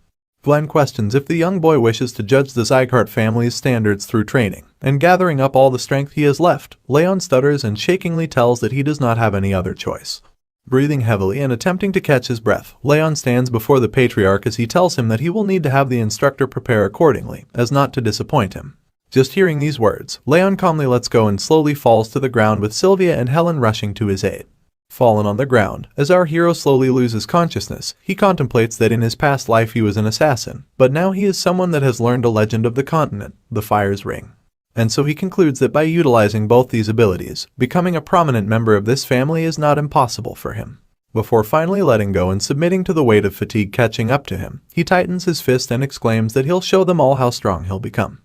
Glenn questions if the young boy wishes to judge the Sieghart family's standards through training, and gathering up all the strength he has left, Raon stutters and shakingly tells that he does not have any other choice. Breathing heavily and attempting to catch his breath, Raon stands before the patriarch as he tells him that he will need to have the instructor prepare accordingly, as not to disappoint him. Just hearing these words, Raon calmly lets go and slowly falls to the ground with Sylvia and Helen rushing to his aid. Fallen on the ground, as our hero slowly loses consciousness, he contemplates that in his past life he was an assassin, but now he is someone that has learned a legend of the continent, the Fire's Ring. And so he concludes that by utilizing both these abilities, becoming a prominent member of this family is not impossible for him. Before finally letting go and submitting to the weight of fatigue catching up to him, he tightens his fist and exclaims that he'll show them all how strong he'll become.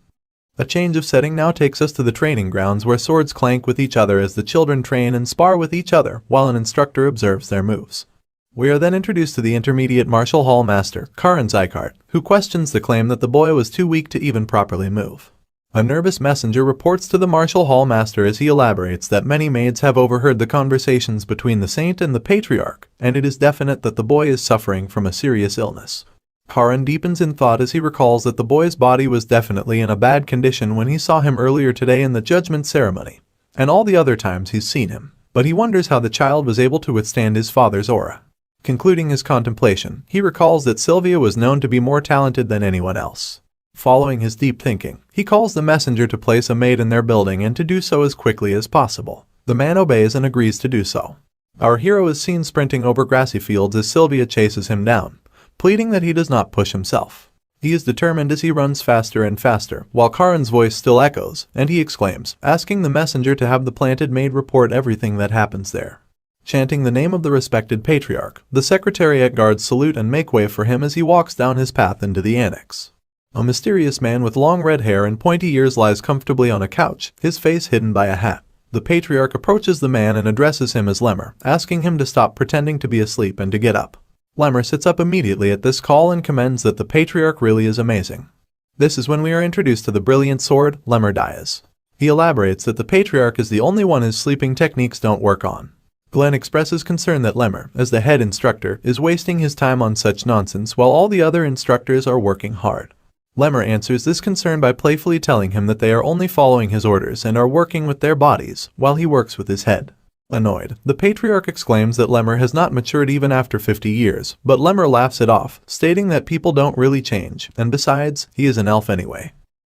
A change of setting now takes us to the training grounds where swords clank with each other as the children train and spar with each other while an instructor observes their moves. We are then introduced to the intermediate martial hall master, Karan Sieghart, who questions the claim that the boy was too weak to even properly move. A nervous messenger reports to the martial hall master as he elaborates that many maids have overheard the conversations between the saint and the patriarch, and it is definite that the boy is suffering from a serious illness. Karan deepens in thought as he recalls that the boy's body was definitely in a bad condition when he saw him earlier today in the judgment ceremony, and all the other times he's seen him, but he wonders how the child was able to withstand his father's aura. Concluding his contemplation, he recalls that Sylvia was known to be more talented than anyone else. Following his deep thinking, he calls the messenger to place a maid in their building and to do so as quickly as possible. The man obeys and agrees to do so. Our hero is seen sprinting over grassy fields as Sylvia chases him down, pleading that he does not push himself. He is determined as he runs faster and faster, while Karan's voice still echoes, and he exclaims, asking the messenger to have the planted maid report everything that happens there. Chanting the name of the respected patriarch, the secretariat guards salute and make way for him as he walks down his path into the annex. A mysterious man with long red hair and pointy ears lies comfortably on a couch, his face hidden by a hat. The patriarch approaches the man and addresses him as Lemmer, asking him to stop pretending to be asleep and to get up. Lemmer sits up immediately at this call and commends that the patriarch really is amazing. This is when we are introduced to the brilliant sword, Lemmer Dias. He elaborates that the patriarch is the only one his sleeping techniques don't work on. Glenn expresses concern that Lemmer, as the head instructor, is wasting his time on such nonsense while all the other instructors are working hard. Lemmer answers this concern by playfully telling him that they are only following his orders and are working with their bodies, while he works with his head. Annoyed, the patriarch exclaims that Lemmer has not matured even after 50 years, but Lemmer laughs it off, stating that people don't really change, and besides, he is an elf anyway.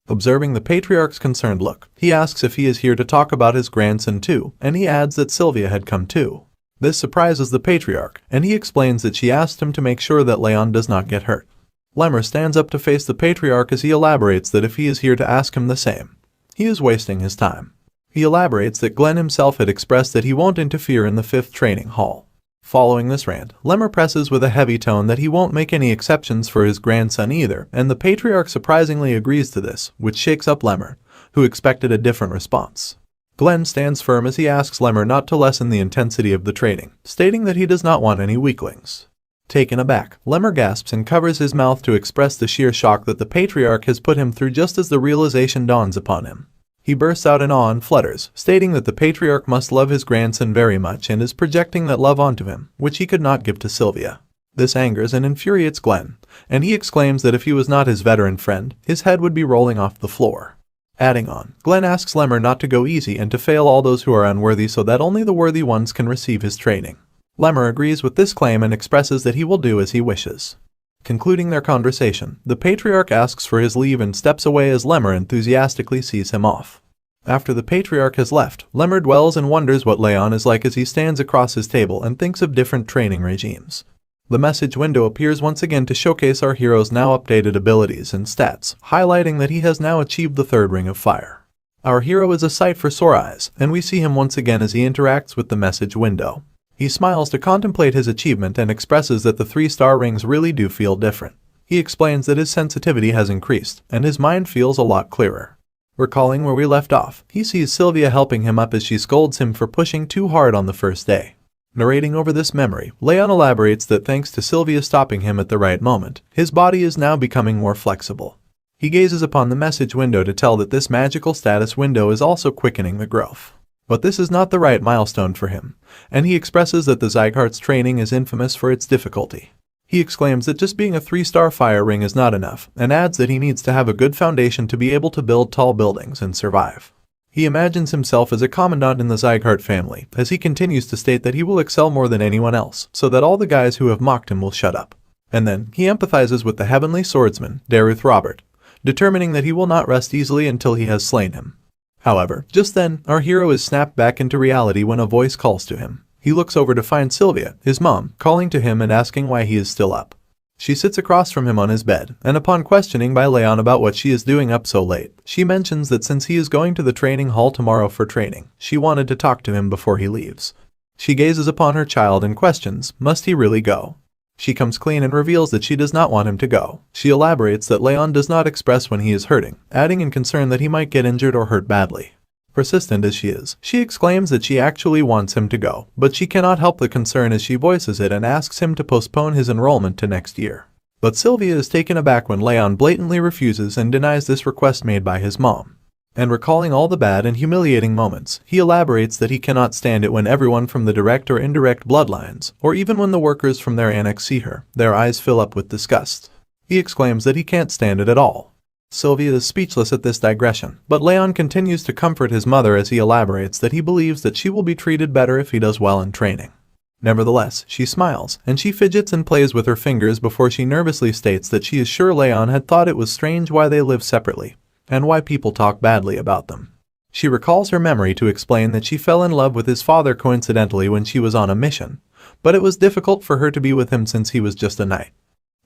Observing the patriarch's concerned look, he asks if he is here to talk about his grandson too, and he adds that Sylvia had come too. This surprises the patriarch, and he explains that she asked him to make sure that Raon does not get hurt. Lemmer stands up to face the patriarch as he elaborates that if he is here to ask him the same, he is wasting his time. He elaborates that Glenn himself had expressed that he won't interfere in the 5th training hall. Following this rant, Lemmer presses with a heavy tone that he won't make any exceptions for his grandson either, and the patriarch surprisingly agrees to this, which shakes up Lemmer, who expected a different response. Glenn stands firm as he asks Lemmer not to lessen the intensity of the training, stating that he does not want any weaklings. Taken aback, Lemmer gasps and covers his mouth to express the sheer shock that the patriarch has put him through just as the realization dawns upon him. He bursts out in awe and flutters, stating that the patriarch must love his grandson very much and is projecting that love onto him, which he could not give to Sylvia. This angers and infuriates Glenn, and he exclaims that if he was not his veteran friend, his head would be rolling off the floor. Adding on, Glenn asks Lemmer not to go easy and to fail all those who are unworthy so that only the worthy ones can receive his training. Lemmer agrees with this claim and expresses that he will do as he wishes. Concluding their conversation, the patriarch asks for his leave and steps away as Lemmer enthusiastically sees him off. After the patriarch has left, Lemmer dwells and wonders what Raon is like as he stands across his table and thinks of different training regimes. The message window appears once again to showcase our hero's now updated abilities and stats, highlighting that he has now achieved the 3rd ring of fire. Our hero is a sight for sore eyes, and we see him once again as he interacts with the message window. He smiles to contemplate his achievement and expresses that the 3-star rings really do feel different. He explains that his sensitivity has increased, and his mind feels a lot clearer. Recalling where we left off, he sees Sylvia helping him up as she scolds him for pushing too hard on the first day. Narrating over this memory, Raon elaborates that thanks to Sylvia stopping him at the right moment, his body is now becoming more flexible. He gazes upon the message window to tell that this magical status window is also quickening the growth. But this is not the right milestone for him, and he expresses that the Sieghart's training is infamous for its difficulty. He exclaims that just being a 3-star fire ring is not enough, and adds that he needs to have a good foundation to be able to build tall buildings and survive. He imagines himself as a commandant in the Sieghart family, as he continues to state that he will excel more than anyone else, so that all the guys who have mocked him will shut up. And then, he empathizes with the heavenly swordsman, Derus Robert, determining that he will not rest easily until he has slain him. However, just then, our hero is snapped back into reality when a voice calls to him. He looks over to find Sylvia, his mom, calling to him and asking why he is still up. She sits across from him on his bed, and upon questioning by Raon about what she is doing up so late, she mentions that since he is going to the training hall tomorrow for training, she wanted to talk to him before he leaves. She gazes upon her child and questions, must he really go? She comes clean and reveals that she does not want him to go. She elaborates that Raon does not express when he is hurting, adding in concern that he might get injured or hurt badly. Persistent as she is, she exclaims that she actually wants him to go, but she cannot help the concern as she voices it and asks him to postpone his enrollment to next year. But Sylvia is taken aback when Raon blatantly refuses and denies this request made by his mom. And recalling all the bad and humiliating moments, he elaborates that he cannot stand it when everyone from the direct or indirect bloodlines, or even when the workers from their annex see her, their eyes fill up with disgust. He exclaims that he can't stand it at all. Sylvia is speechless at this digression, but Raon continues to comfort his mother as he elaborates that he believes that she will be treated better if he does well in training. Nevertheless, she smiles, and she fidgets and plays with her fingers before she nervously states that she is sure Raon had thought it was strange why they live separately, and why people talk badly about them. She recalls her memory to explain that she fell in love with his father coincidentally when she was on a mission, but it was difficult for her to be with him since he was just a knight.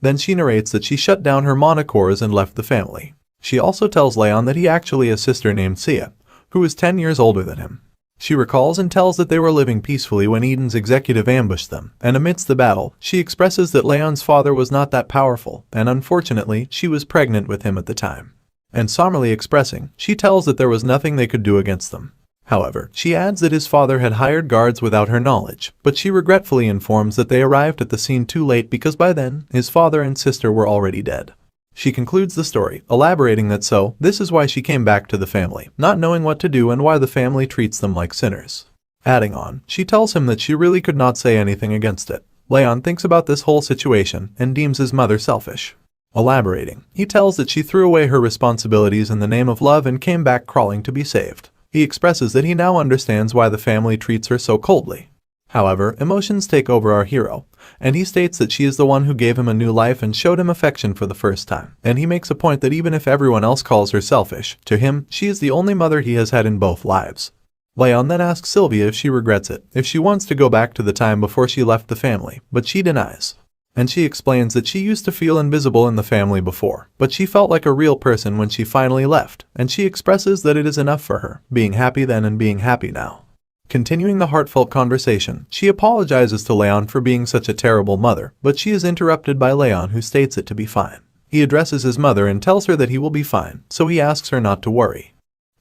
Then she narrates that she shut down her monocores and left the family. She also tells Raon that he actually has a sister named Sia, who is 10 years older than him. She recalls and tells that they were living peacefully when Eden's executive ambushed them, and amidst the battle, she expresses that Raon's father was not that powerful, and unfortunately, she was pregnant with him at the time. And somberly expressing, she tells that there was nothing they could do against them. However, she adds that his father had hired guards without her knowledge, but she regretfully informs that they arrived at the scene too late because by then, his father and sister were already dead. She concludes the story, elaborating that this is why she came back to the family, not knowing what to do and why the family treats them like sinners. Adding on, she tells him that she really could not say anything against it. Raon thinks about this whole situation and deems his mother selfish. Elaborating, he tells that she threw away her responsibilities in the name of love and came back crawling to be saved. He expresses that he now understands why the family treats her so coldly. However, emotions take over our hero, and he states that she is the one who gave him a new life and showed him affection for the first time. And he makes a point that even if everyone else calls her selfish, to him, she is the only mother he has had in both lives. Raon then asks Sylvia if she regrets it, if she wants to go back to the time before she left the family, but she denies. And she explains that she used to feel invisible in the family before, but she felt like a real person when she finally left, and she expresses that it is enough for her, being happy then and being happy now. Continuing the heartfelt conversation, she apologizes to Raon for being such a terrible mother, but she is interrupted by Raon, who states it to be fine. He addresses his mother and tells her that he will be fine, so he asks her not to worry.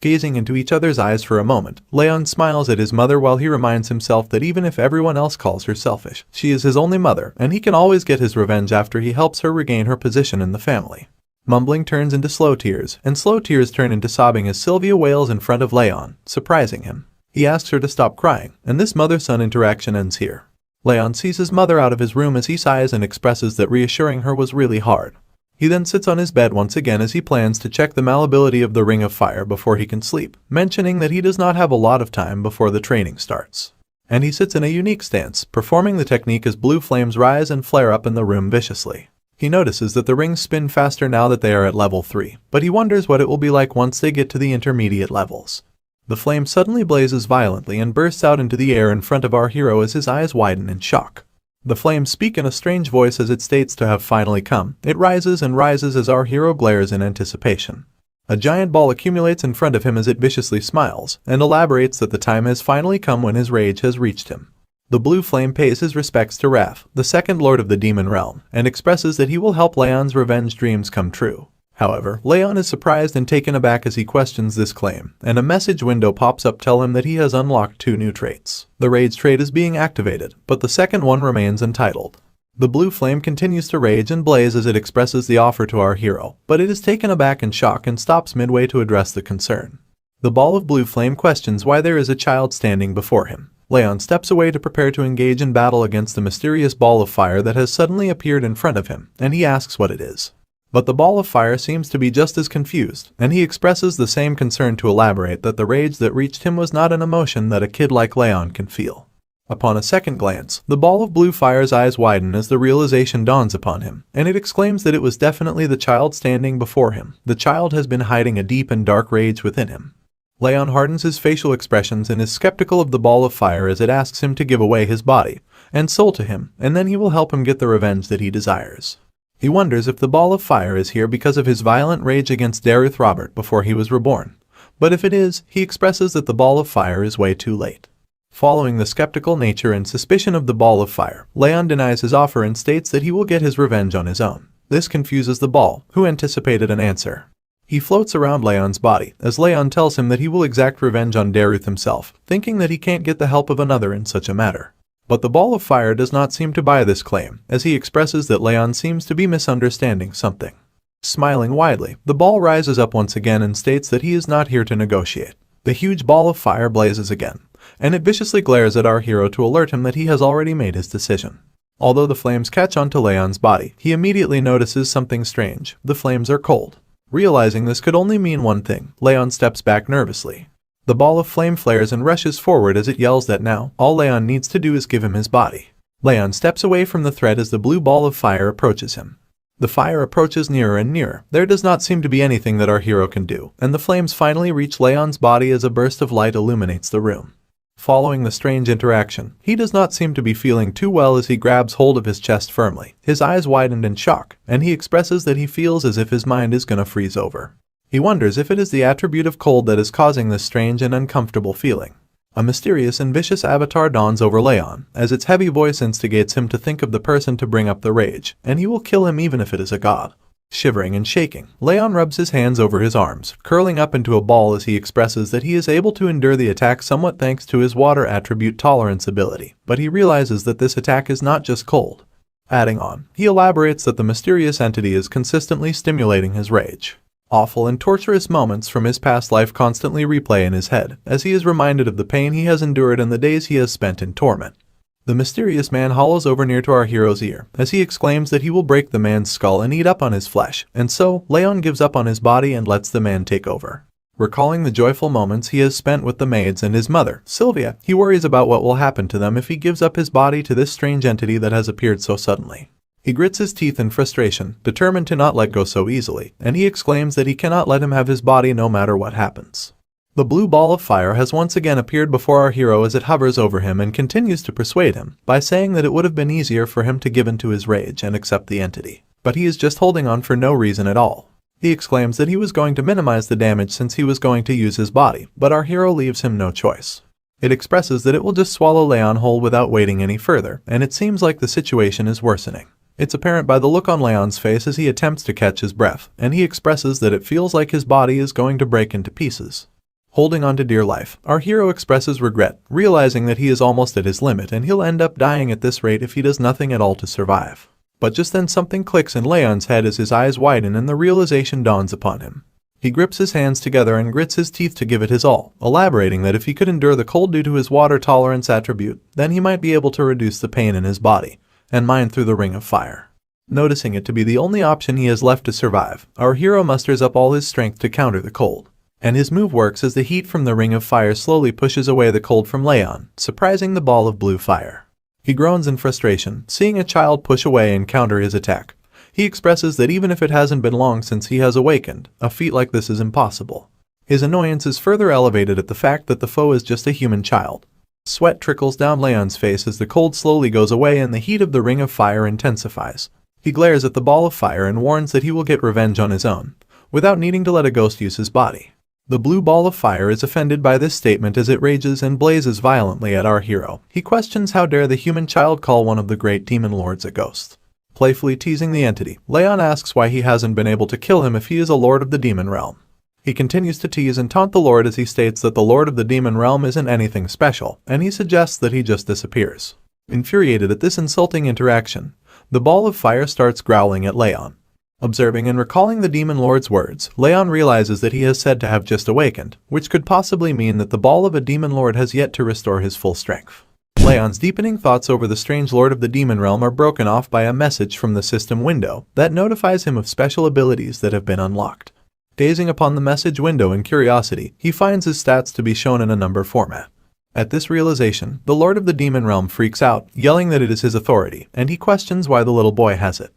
Gazing into each other's eyes for a moment, Raon smiles at his mother while he reminds himself that even if everyone else calls her selfish, she is his only mother, and he can always get his revenge after he helps her regain her position in the family. Mumbling turns into slow tears, and slow tears turn into sobbing as Sylvia wails in front of Raon, surprising him. He asks her to stop crying, and this mother-son interaction ends here. Raon sees his mother out of his room as he sighs and expresses that reassuring her was really hard. He then sits on his bed once again as he plans to check the malleability of the Ring of Fire before he can sleep, mentioning that he does not have a lot of time before the training starts. And he sits in a unique stance, performing the technique as blue flames rise and flare up in the room viciously. He notices that the rings spin faster now that they are at level 3, but he wonders what it will be like once they get to the intermediate levels. The flame suddenly blazes violently and bursts out into the air in front of our hero as his eyes widen in shock. The flames speak in a strange voice as it states to have finally come. It rises and rises as our hero glares in anticipation. A giant ball accumulates in front of him as it viciously smiles, and elaborates that the time has finally come when his rage has reached him. The blue flame pays his respects to Raph, the second lord of the demon realm, and expresses that he will help Raon's revenge dreams come true. However, Raon is surprised and taken aback as he questions this claim, and a message window pops up telling him that he has unlocked 2 new traits. The rage trait is being activated, but the second one remains untitled. The blue flame continues to rage and blaze as it expresses the offer to our hero, but it is taken aback in shock and stops midway to address the concern. The ball of blue flame questions why there is a child standing before him. Raon steps away to prepare to engage in battle against the mysterious ball of fire that has suddenly appeared in front of him, and he asks what it is. But the ball of fire seems to be just as confused, and he expresses the same concern to elaborate that the rage that reached him was not an emotion that a kid like Raon can feel. Upon a second glance, the ball of blue fire's eyes widen as the realization dawns upon him, and it exclaims that it was definitely the child standing before him. The child has been hiding a deep and dark rage within him. Raon hardens his facial expressions and is skeptical of the ball of fire as it asks him to give away his body and soul to him, and then he will help him get the revenge that he desires. He wonders if the ball of fire is here because of his violent rage against Derus Robert before he was reborn. But if it is, he expresses that the ball of fire is way too late. Following the skeptical nature and suspicion of the ball of fire, Raon denies his offer and states that he will get his revenge on his own. This confuses the ball, who anticipated an answer. He floats around Raon's body, as Raon tells him that he will exact revenge on Derus himself, thinking that he can't get the help of another in such a matter. But the ball of fire does not seem to buy this claim, as he expresses that Raon seems to be misunderstanding something. Smiling widely, the ball rises up once again and states that he is not here to negotiate. The huge ball of fire blazes again, and it viciously glares at our hero to alert him that he has already made his decision. Although the flames catch onto Raon's body, he immediately notices something strange. The flames are cold. Realizing this could only mean one thing, Raon steps back nervously. The ball of flame flares and rushes forward as it yells that now, all Raon needs to do is give him his body. Raon steps away from the threat as the blue ball of fire approaches him. The fire approaches nearer and nearer. There does not seem to be anything that our hero can do, and the flames finally reach Raon's body as a burst of light illuminates the room. Following the strange interaction, he does not seem to be feeling too well as he grabs hold of his chest firmly. His eyes widened in shock, and he expresses that he feels as if his mind is gonna freeze over. He wonders if it is the attribute of cold that is causing this strange and uncomfortable feeling. A mysterious and vicious avatar dawns over Raon, as its heavy voice instigates him to think of the person to bring up the rage, and he will kill him even if it is a god. Shivering and shaking, Raon rubs his hands over his arms, curling up into a ball as he expresses that he is able to endure the attack somewhat thanks to his water attribute tolerance ability, but he realizes that this attack is not just cold. Adding on, he elaborates that the mysterious entity is consistently stimulating his rage. Awful and torturous moments from his past life constantly replay in his head, as he is reminded of the pain he has endured and the days he has spent in torment. The mysterious man hollows over near to our hero's ear, as he exclaims that he will break the man's skull and eat up on his flesh, and so, Raon gives up on his body and lets the man take over. Recalling the joyful moments he has spent with the maids and his mother, Sylvia, he worries about what will happen to them if he gives up his body to this strange entity that has appeared so suddenly. He grits his teeth in frustration, determined to not let go so easily, and he exclaims that he cannot let him have his body no matter what happens. The blue ball of fire has once again appeared before our hero as it hovers over him and continues to persuade him by saying that it would have been easier for him to give in to his rage and accept the entity. But he is just holding on for no reason at all. He exclaims that he was going to minimize the damage since he was going to use his body, but our hero leaves him no choice. It expresses that it will just swallow Raon whole without waiting any further, and it seems like the situation is worsening. It's apparent by the look on Raon's face as he attempts to catch his breath, and he expresses that it feels like his body is going to break into pieces. Holding on to dear life, our hero expresses regret, realizing that he is almost at his limit and he'll end up dying at this rate if he does nothing at all to survive. But just then something clicks in Raon's head as his eyes widen and the realization dawns upon him. He grips his hands together and grits his teeth to give it his all, elaborating that if he could endure the cold due to his water tolerance attribute, then he might be able to reduce the pain in his body and mine through the ring of fire. Noticing it to be the only option he has left to survive, our hero musters up all his strength to counter the cold. And his move works as the heat from the ring of fire slowly pushes away the cold from Raon, surprising the ball of blue fire. He groans in frustration, seeing a child push away and counter his attack. He expresses that even if it hasn't been long since he has awakened, a feat like this is impossible. His annoyance is further elevated at the fact that the foe is just a human child. Sweat trickles down Raon's face as the cold slowly goes away and the heat of the ring of fire intensifies. He glares at the ball of fire and warns that he will get revenge on his own, without needing to let a ghost use his body. The blue ball of fire is offended by this statement as it rages and blazes violently at our hero. He questions how dare the human child call one of the great demon lords a ghost. Playfully teasing the entity, Raon asks why he hasn't been able to kill him if he is a lord of the demon realm. He continues to tease and taunt the lord as he states that the lord of the demon realm isn't anything special, and he suggests that he just disappears. Infuriated at this insulting interaction, the ball of fire starts growling at Raon. Observing and recalling the demon lord's words, Raon realizes that he is said to have just awakened, which could possibly mean that the ball of a demon lord has yet to restore his full strength. Raon's deepening thoughts over the strange lord of the demon realm are broken off by a message from the system window that notifies him of special abilities that have been unlocked. Gazing upon the message window in curiosity, he finds his stats to be shown in a number format. At this realization, the lord of the demon realm freaks out, yelling that it is his authority, and he questions why the little boy has it.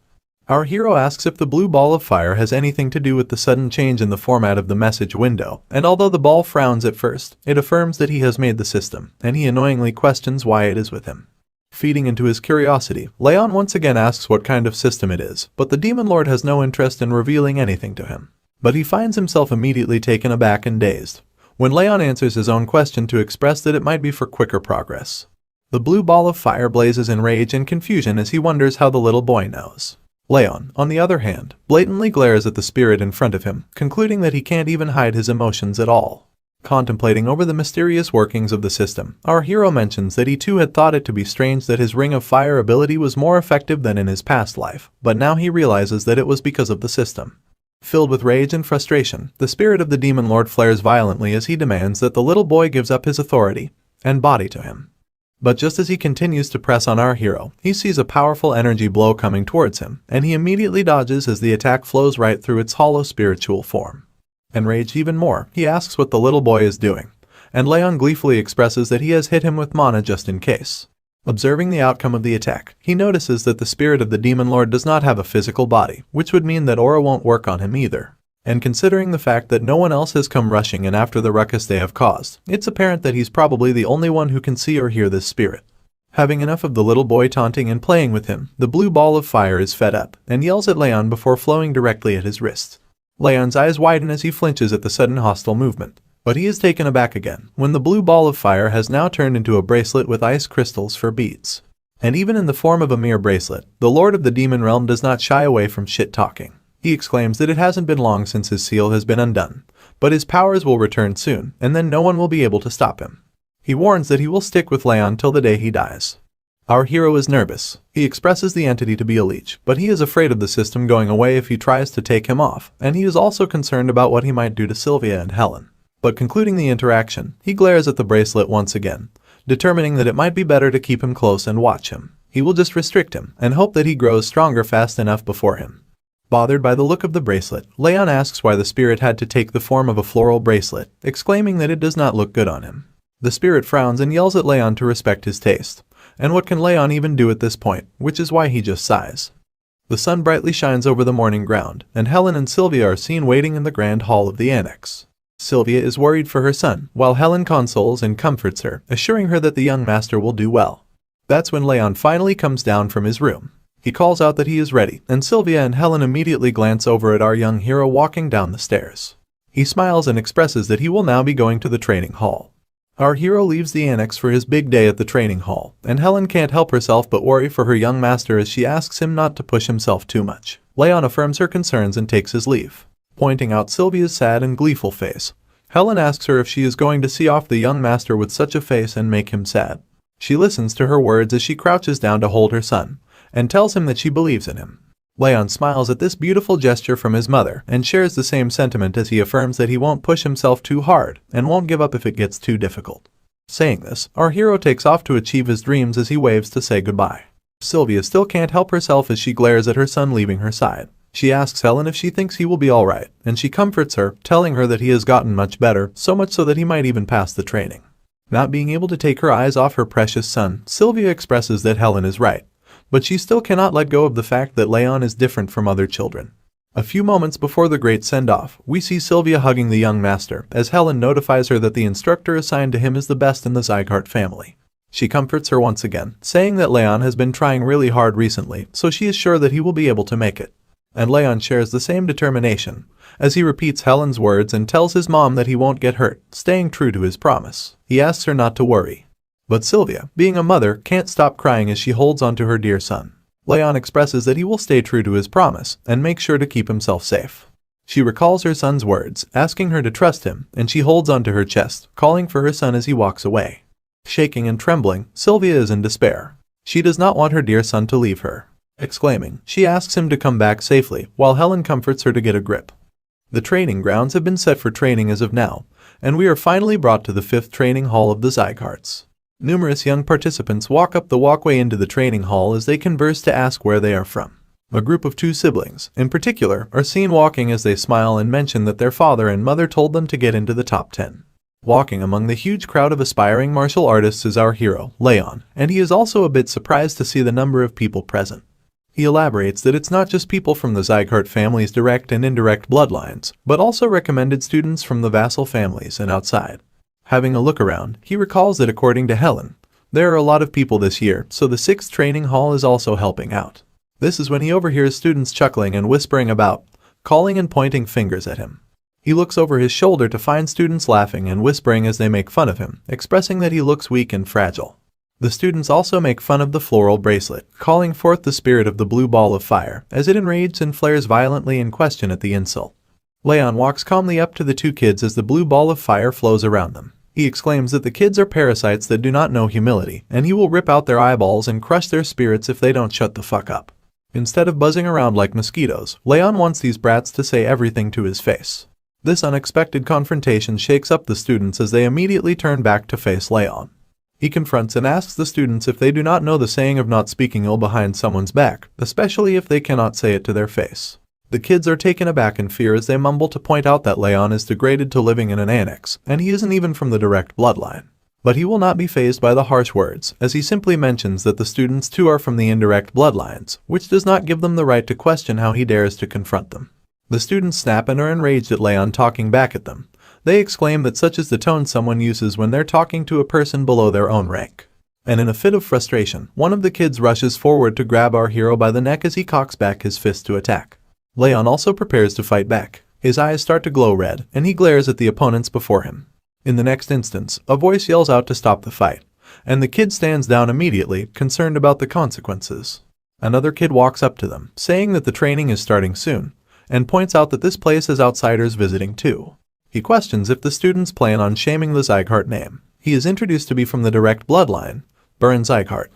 Our hero asks if the blue ball of fire has anything to do with the sudden change in the format of the message window, and although the ball frowns at first, it affirms that he has made the system, and he annoyingly questions why it is with him. Feeding into his curiosity, Raon once again asks what kind of system it is, but the demon lord has no interest in revealing anything to him. But he finds himself immediately taken aback and dazed when Raon answers his own question to express that it might be for quicker progress. The blue ball of fire blazes in rage and confusion as he wonders how the little boy knows. Raon, on the other hand, blatantly glares at the spirit in front of him, concluding that he can't even hide his emotions at all. Contemplating over the mysterious workings of the system, our hero mentions that he too had thought it to be strange that his Ring of Fire ability was more effective than in his past life, but now he realizes that it was because of the system. Filled with rage and frustration, the spirit of the demon lord flares violently as he demands that the little boy gives up his authority and body to him. But just as he continues to press on our hero, he sees a powerful energy blow coming towards him, and he immediately dodges as the attack flows right through its hollow spiritual form. Enraged even more, he asks what the little boy is doing, and Raon gleefully expresses that he has hit him with mana just in case. Observing the outcome of the attack, he notices that the spirit of the demon lord does not have a physical body, which would mean that aura won't work on him either. And considering the fact that no one else has come rushing in after the ruckus they have caused, it's apparent that he's probably the only one who can see or hear this spirit. Having enough of the little boy taunting and playing with him, the blue ball of fire is fed up and yells at Raon before flowing directly at his wrist. Raon's eyes widen as he flinches at the sudden hostile movement, but he is taken aback again when the blue ball of fire has now turned into a bracelet with ice crystals for beads. And even in the form of a mere bracelet, the lord of the demon realm does not shy away from shit-talking. He exclaims that it hasn't been long since his seal has been undone, but his powers will return soon, and then no one will be able to stop him. He warns that he will stick with Raon till the day he dies. Our hero is nervous. He expresses the entity to be a leech, but he is afraid of the system going away if he tries to take him off, and he is also concerned about what he might do to Sylvia and Helen. But concluding the interaction, he glares at the bracelet once again, determining that it might be better to keep him close and watch him. He will just restrict him, and hope that he grows stronger fast enough before him. Bothered by the look of the bracelet, Raon asks why the spirit had to take the form of a floral bracelet, exclaiming that it does not look good on him. The spirit frowns and yells at Raon to respect his taste. And what can Raon even do at this point, which is why he just sighs. The sun brightly shines over the morning ground, and Helen and Sylvia are seen waiting in the grand hall of the annex. Sylvia is worried for her son, while Helen consoles and comforts her, assuring her that the young master will do well. That's when Raon finally comes down from his room. He calls out that he is ready, and Sylvia and Helen immediately glance over at our young hero walking down the stairs. He smiles and expresses that he will now be going to the training hall. Our hero leaves the annex for his big day at the training hall, and Helen can't help herself but worry for her young master as she asks him not to push himself too much. Raon affirms her concerns and takes his leave. Pointing out Sylvia's sad and gleeful face, Helen asks her if she is going to see off the young master with such a face and make him sad. She listens to her words as she crouches down to hold her son, and tells him that she believes in him. Raon smiles at this beautiful gesture from his mother and shares the same sentiment as he affirms that he won't push himself too hard and won't give up if it gets too difficult. Saying this, our hero takes off to achieve his dreams as he waves to say goodbye. Sylvia still can't help herself as she glares at her son leaving her side. She asks Helen if she thinks he will be alright, and she comforts her, telling her that he has gotten much better, so much so that he might even pass the training. Not being able to take her eyes off her precious son, Sylvia expresses that Helen is right. But she still cannot let go of the fact that Raon is different from other children. A few moments before the great send-off, we see Sylvia hugging the young master, as Helen notifies her that the instructor assigned to him is the best in the Sieghart family. She comforts her once again, saying that Raon has been trying really hard recently, so she is sure that he will be able to make it. And Raon shares the same determination, as he repeats Helen's words and tells his mom that he won't get hurt, staying true to his promise. He asks her not to worry. But Sylvia, being a mother, can't stop crying as she holds onto her dear son. Raon expresses that he will stay true to his promise and make sure to keep himself safe. She recalls her son's words, asking her to trust him, and she holds onto her chest, calling for her son as he walks away. Shaking and trembling, Sylvia is in despair. She does not want her dear son to leave her. Exclaiming, she asks him to come back safely, while Helen comforts her to get a grip. The training grounds have been set for training as of now, and we are finally brought to the 5th training hall of the Siegharts. Numerous young participants walk up the walkway into the training hall as they converse to ask where they are from. A group of 2 siblings, in particular, are seen walking as they smile and mention that their father and mother told them to get into the top 10. Walking among the huge crowd of aspiring martial artists is our hero, Raon, and he is also a bit surprised to see the number of people present. He elaborates that it's not just people from the Sieghart family's direct and indirect bloodlines, but also recommended students from the vassal families and outside. Having a look around, he recalls that according to Helen, there are a lot of people this year, so the 6th training hall is also helping out. This is when he overhears students chuckling and whispering about, calling and pointing fingers at him. He looks over his shoulder to find students laughing and whispering as they make fun of him, expressing that he looks weak and fragile. The students also make fun of the floral bracelet, calling forth the spirit of the blue ball of fire, as it enrages and flares violently in question at the insult. Raon walks calmly up to the 2 kids as the blue ball of fire flows around them. He exclaims that the kids are parasites that do not know humility, and he will rip out their eyeballs and crush their spirits if they don't shut the fuck up. Instead of buzzing around like mosquitoes, Raon wants these brats to say everything to his face. This unexpected confrontation shakes up the students as they immediately turn back to face Raon. He confronts and asks the students if they do not know the saying of not speaking ill behind someone's back, especially if they cannot say it to their face. The kids are taken aback in fear as they mumble to point out that Raon is degraded to living in an annex, and he isn't even from the direct bloodline. But he will not be fazed by the harsh words, as he simply mentions that the students too are from the indirect bloodlines, which does not give them the right to question how he dares to confront them. The students snap and are enraged at Raon talking back at them. They exclaim that such is the tone someone uses when they're talking to a person below their own rank. And in a fit of frustration, one of the kids rushes forward to grab our hero by the neck as he cocks back his fist to attack. Raon also prepares to fight back. His eyes start to glow red, and he glares at the opponents before him. In the next instance, a voice yells out to stop the fight, and the kid stands down immediately, concerned about the consequences. Another kid walks up to them, saying that the training is starting soon, and points out that this place has outsiders visiting too. He questions if the students plan on shaming the Sieghart name. He is introduced to be from the direct bloodline, Baron Sieghart.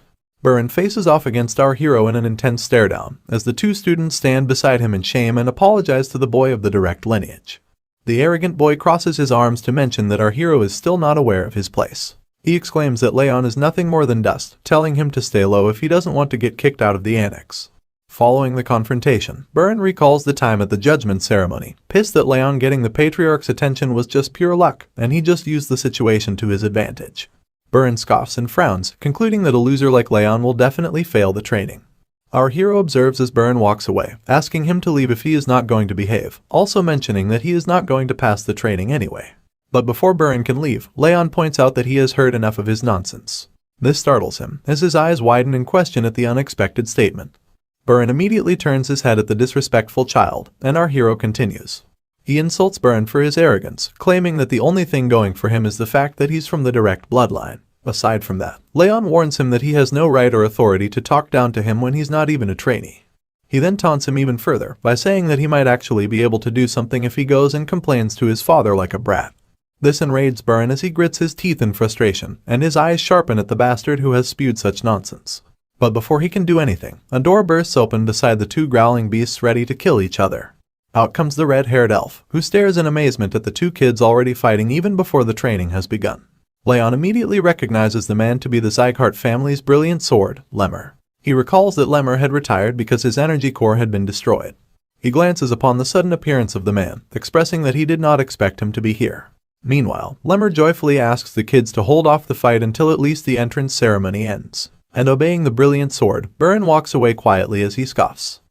Baron faces off against our hero in an intense stare-down, as the 2 students stand beside him in shame and apologize to the boy of the direct lineage. The arrogant boy crosses his arms to mention that our hero is still not aware of his place. He exclaims that Raon is nothing more than dust, telling him to stay low if he doesn't want to get kicked out of the annex. Following the confrontation, Baron recalls the time at the judgment ceremony, pissed that Raon getting the patriarch's attention was just pure luck, and he just used the situation to his advantage. Baron scoffs and frowns, concluding that a loser like Raon will definitely fail the training. Our hero observes as Baron walks away, asking him to leave if he is not going to behave, also mentioning that he is not going to pass the training anyway. But before Baron can leave, Raon points out that he has heard enough of his nonsense. This startles him, as his eyes widen in question at the unexpected statement. Baron immediately turns his head at the disrespectful child, and our hero continues. He insults Baron for his arrogance, claiming that the only thing going for him is the fact that he's from the direct bloodline. Aside from that, Raon warns him that he has no right or authority to talk down to him when he's not even a trainee. He then taunts him even further by saying that he might actually be able to do something if he goes and complains to his father like a brat. This enrages Baron as he grits his teeth in frustration, and his eyes sharpen at the bastard who has spewed such nonsense. But before he can do anything, a door bursts open beside the 2 growling beasts ready to kill each other. Out comes the red-haired elf, who stares in amazement at the 2 kids already fighting even before the training has begun. Raon immediately recognizes the man to be the Sieghart family's brilliant sword, Lemmer. He recalls that Lemmer had retired because his energy core had been destroyed. He glances upon the sudden appearance of the man, expressing that he did not expect him to be here. Meanwhile, Lemmer joyfully asks the kids to hold off the fight until at least the entrance ceremony ends. And obeying the brilliant sword, Baron walks away quietly as he scoffs.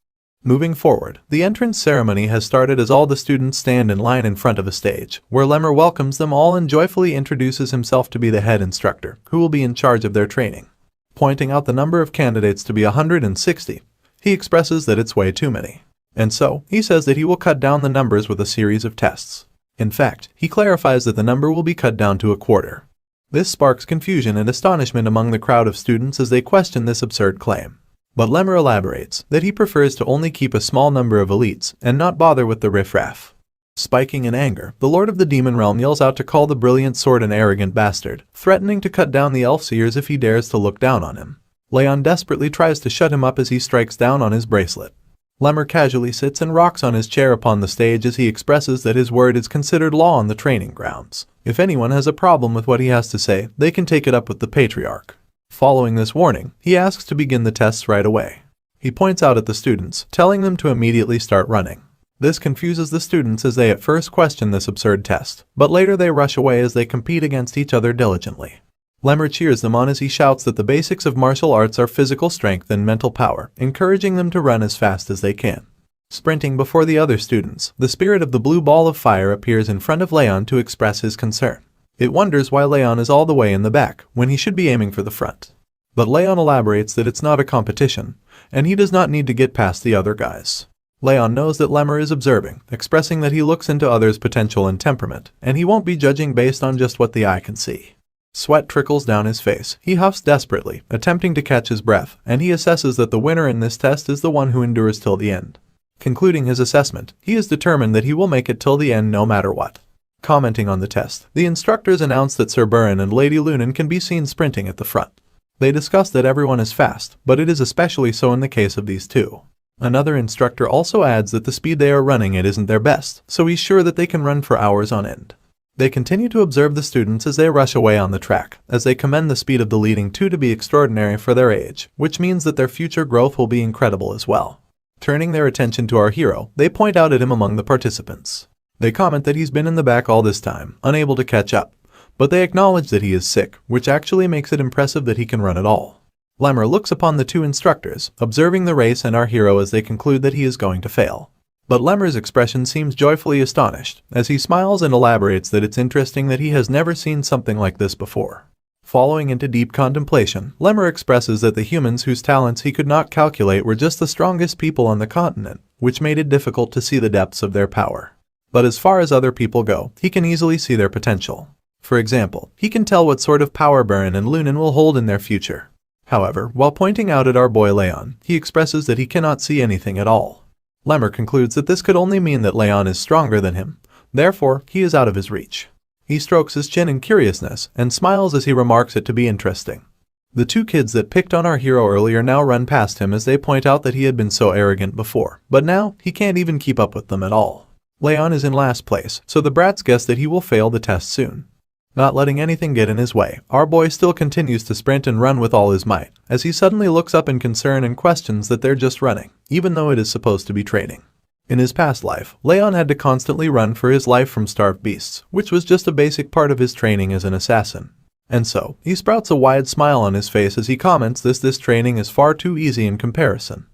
Moving forward, the entrance ceremony has started as all the students stand in line in front of a stage, where Lemmer welcomes them all and joyfully introduces himself to be the head instructor, who will be in charge of their training. Pointing out the number of candidates to be 160, he expresses that it's way too many. And so, he says that he will cut down the numbers with a series of tests. In fact, he clarifies that the number will be cut down to a quarter. This sparks confusion and astonishment among the crowd of students as they question this absurd claim. But Lemmer elaborates that he prefers to only keep a small number of elites and not bother with the riffraff. Spiking in anger, the Lord of the Demon Realm yells out to call the brilliant sword an arrogant bastard, threatening to cut down the elf-seers if he dares to look down on him. Raon desperately tries to shut him up as he strikes down on his bracelet. Lemmer casually sits and rocks on his chair upon the stage as he expresses that his word is considered law on the training grounds. If anyone has a problem with what he has to say, they can take it up with the Patriarch. Following this warning, he asks to begin the tests right away. He points out at the students, telling them to immediately start running. This confuses the students as they at first question this absurd test, but later they rush away as they compete against each other diligently. Lemmer cheers them on as he shouts that the basics of martial arts are physical strength and mental power, encouraging them to run as fast as they can. Sprinting before the other students, the spirit of the blue ball of fire appears in front of Raon to express his concern. It wonders why Raon is all the way in the back, when he should be aiming for the front. But Raon elaborates that it's not a competition, and he does not need to get past the other guys. Raon knows that Lemmer is observing, expressing that he looks into others' potential and temperament, and he won't be judging based on just what the eye can see. Sweat trickles down his face. He huffs desperately, attempting to catch his breath, and he assesses that the winner in this test is the one who endures till the end. Concluding his assessment, he is determined that he will make it till the end no matter what. Commenting on the test, the instructors announce that Sir Burin and Lady Lunan can be seen sprinting at the front. They discuss that everyone is fast, but it is especially so in the case of these two. Another instructor also adds that the speed they are running at isn't their best, so he's sure that they can run for hours on end. They continue to observe the students as they rush away on the track, as they commend the speed of the leading two to be extraordinary for their age, which means that their future growth will be incredible as well. Turning their attention to our hero, they point out at him among the participants. They comment that he's been in the back all this time, unable to catch up, but they acknowledge that he is sick, which actually makes it impressive that he can run at all. Lemmer looks upon the two instructors, observing the race and our hero as they conclude that he is going to fail. But Lemmer's expression seems joyfully astonished, as he smiles and elaborates that it's interesting that he has never seen something like this before. Following into deep contemplation, Lemmer expresses that the humans whose talents he could not calculate were just the strongest people on the continent, which made it difficult to see the depths of their power. But as far as other people go, he can easily see their potential. For example, he can tell what sort of power Burin and Lunan will hold in their future. However, while pointing out at our boy Raon, he expresses that he cannot see anything at all. Lemmer concludes that this could only mean that Raon is stronger than him, therefore he is out of his reach. He strokes his chin in curiousness and smiles as he remarks it to be interesting. The two kids that picked on our hero earlier now run past him as they point out that he had been so arrogant before, but now he can't even keep up with them at all. Raon is in last place, so the brats guess that he will fail the test soon. Not letting anything get in his way, our boy still continues to sprint and run with all his might, as he suddenly looks up in concern and questions that they're just running, even though it is supposed to be training. In his past life, Raon had to constantly run for his life from starved beasts, which was just a basic part of his training as an assassin. And so, he sprouts a wide smile on his face as he comments this training is far too easy in comparison.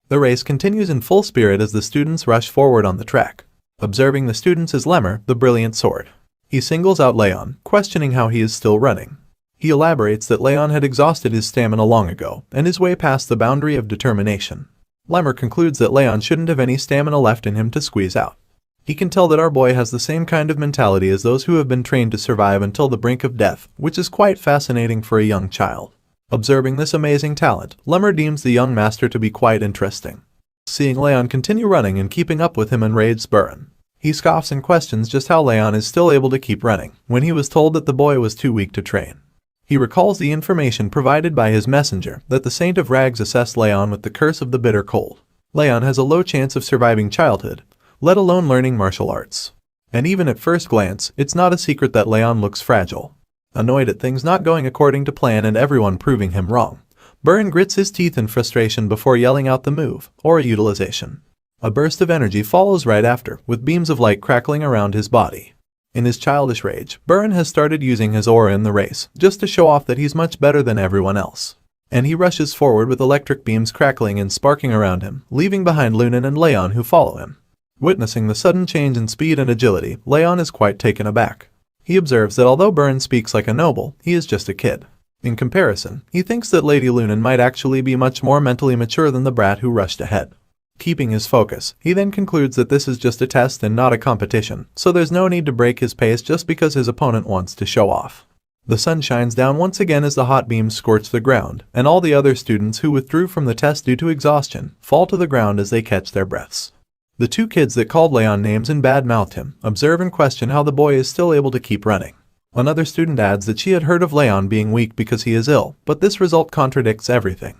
The race continues in full spirit as the students rush forward on the track. Observing the students is Lemmer, the brilliant sword. He singles out Raon, questioning how he is still running. He elaborates that Raon had exhausted his stamina long ago, and is way past the boundary of determination. Lemmer concludes that Raon shouldn't have any stamina left in him to squeeze out. He can tell that our boy has the same kind of mentality as those who have been trained to survive until the brink of death, which is quite fascinating for a young child. Observing this amazing talent, Lemmer deems the young master to be quite interesting. Seeing Raon continue running and keeping up with him enrages Burin. He scoffs and questions just how Raon is still able to keep running, when he was told that the boy was too weak to train. He recalls the information provided by his messenger that the Saint of Rags assessed Raon with the curse of the bitter cold. Raon has a low chance of surviving childhood, let alone learning martial arts. And even at first glance, it's not a secret that Raon looks fragile. Annoyed at things not going according to plan and everyone proving him wrong, Burin grits his teeth in frustration before yelling out the move, or utilization. A burst of energy follows right after, with beams of light crackling around his body. In his childish rage, Burin has started using his aura in the race, just to show off that he's much better than everyone else. And he rushes forward with electric beams crackling and sparking around him, leaving behind Lunan and Raon who follow him. Witnessing the sudden change in speed and agility, Raon is quite taken aback. He observes that although Burin speaks like a noble, he is just a kid. In comparison, he thinks that Lady Lunan might actually be much more mentally mature than the brat who rushed ahead. Keeping his focus, he then concludes that this is just a test and not a competition, so there's no need to break his pace just because his opponent wants to show off. The sun shines down once again as the hot beams scorch the ground, and all the other students who withdrew from the test due to exhaustion fall to the ground as they catch their breaths. The two kids that called Raon names and bad-mouthed him observe and question how the boy is still able to keep running. Another student adds that she had heard of Raon being weak because he is ill, but this result contradicts everything.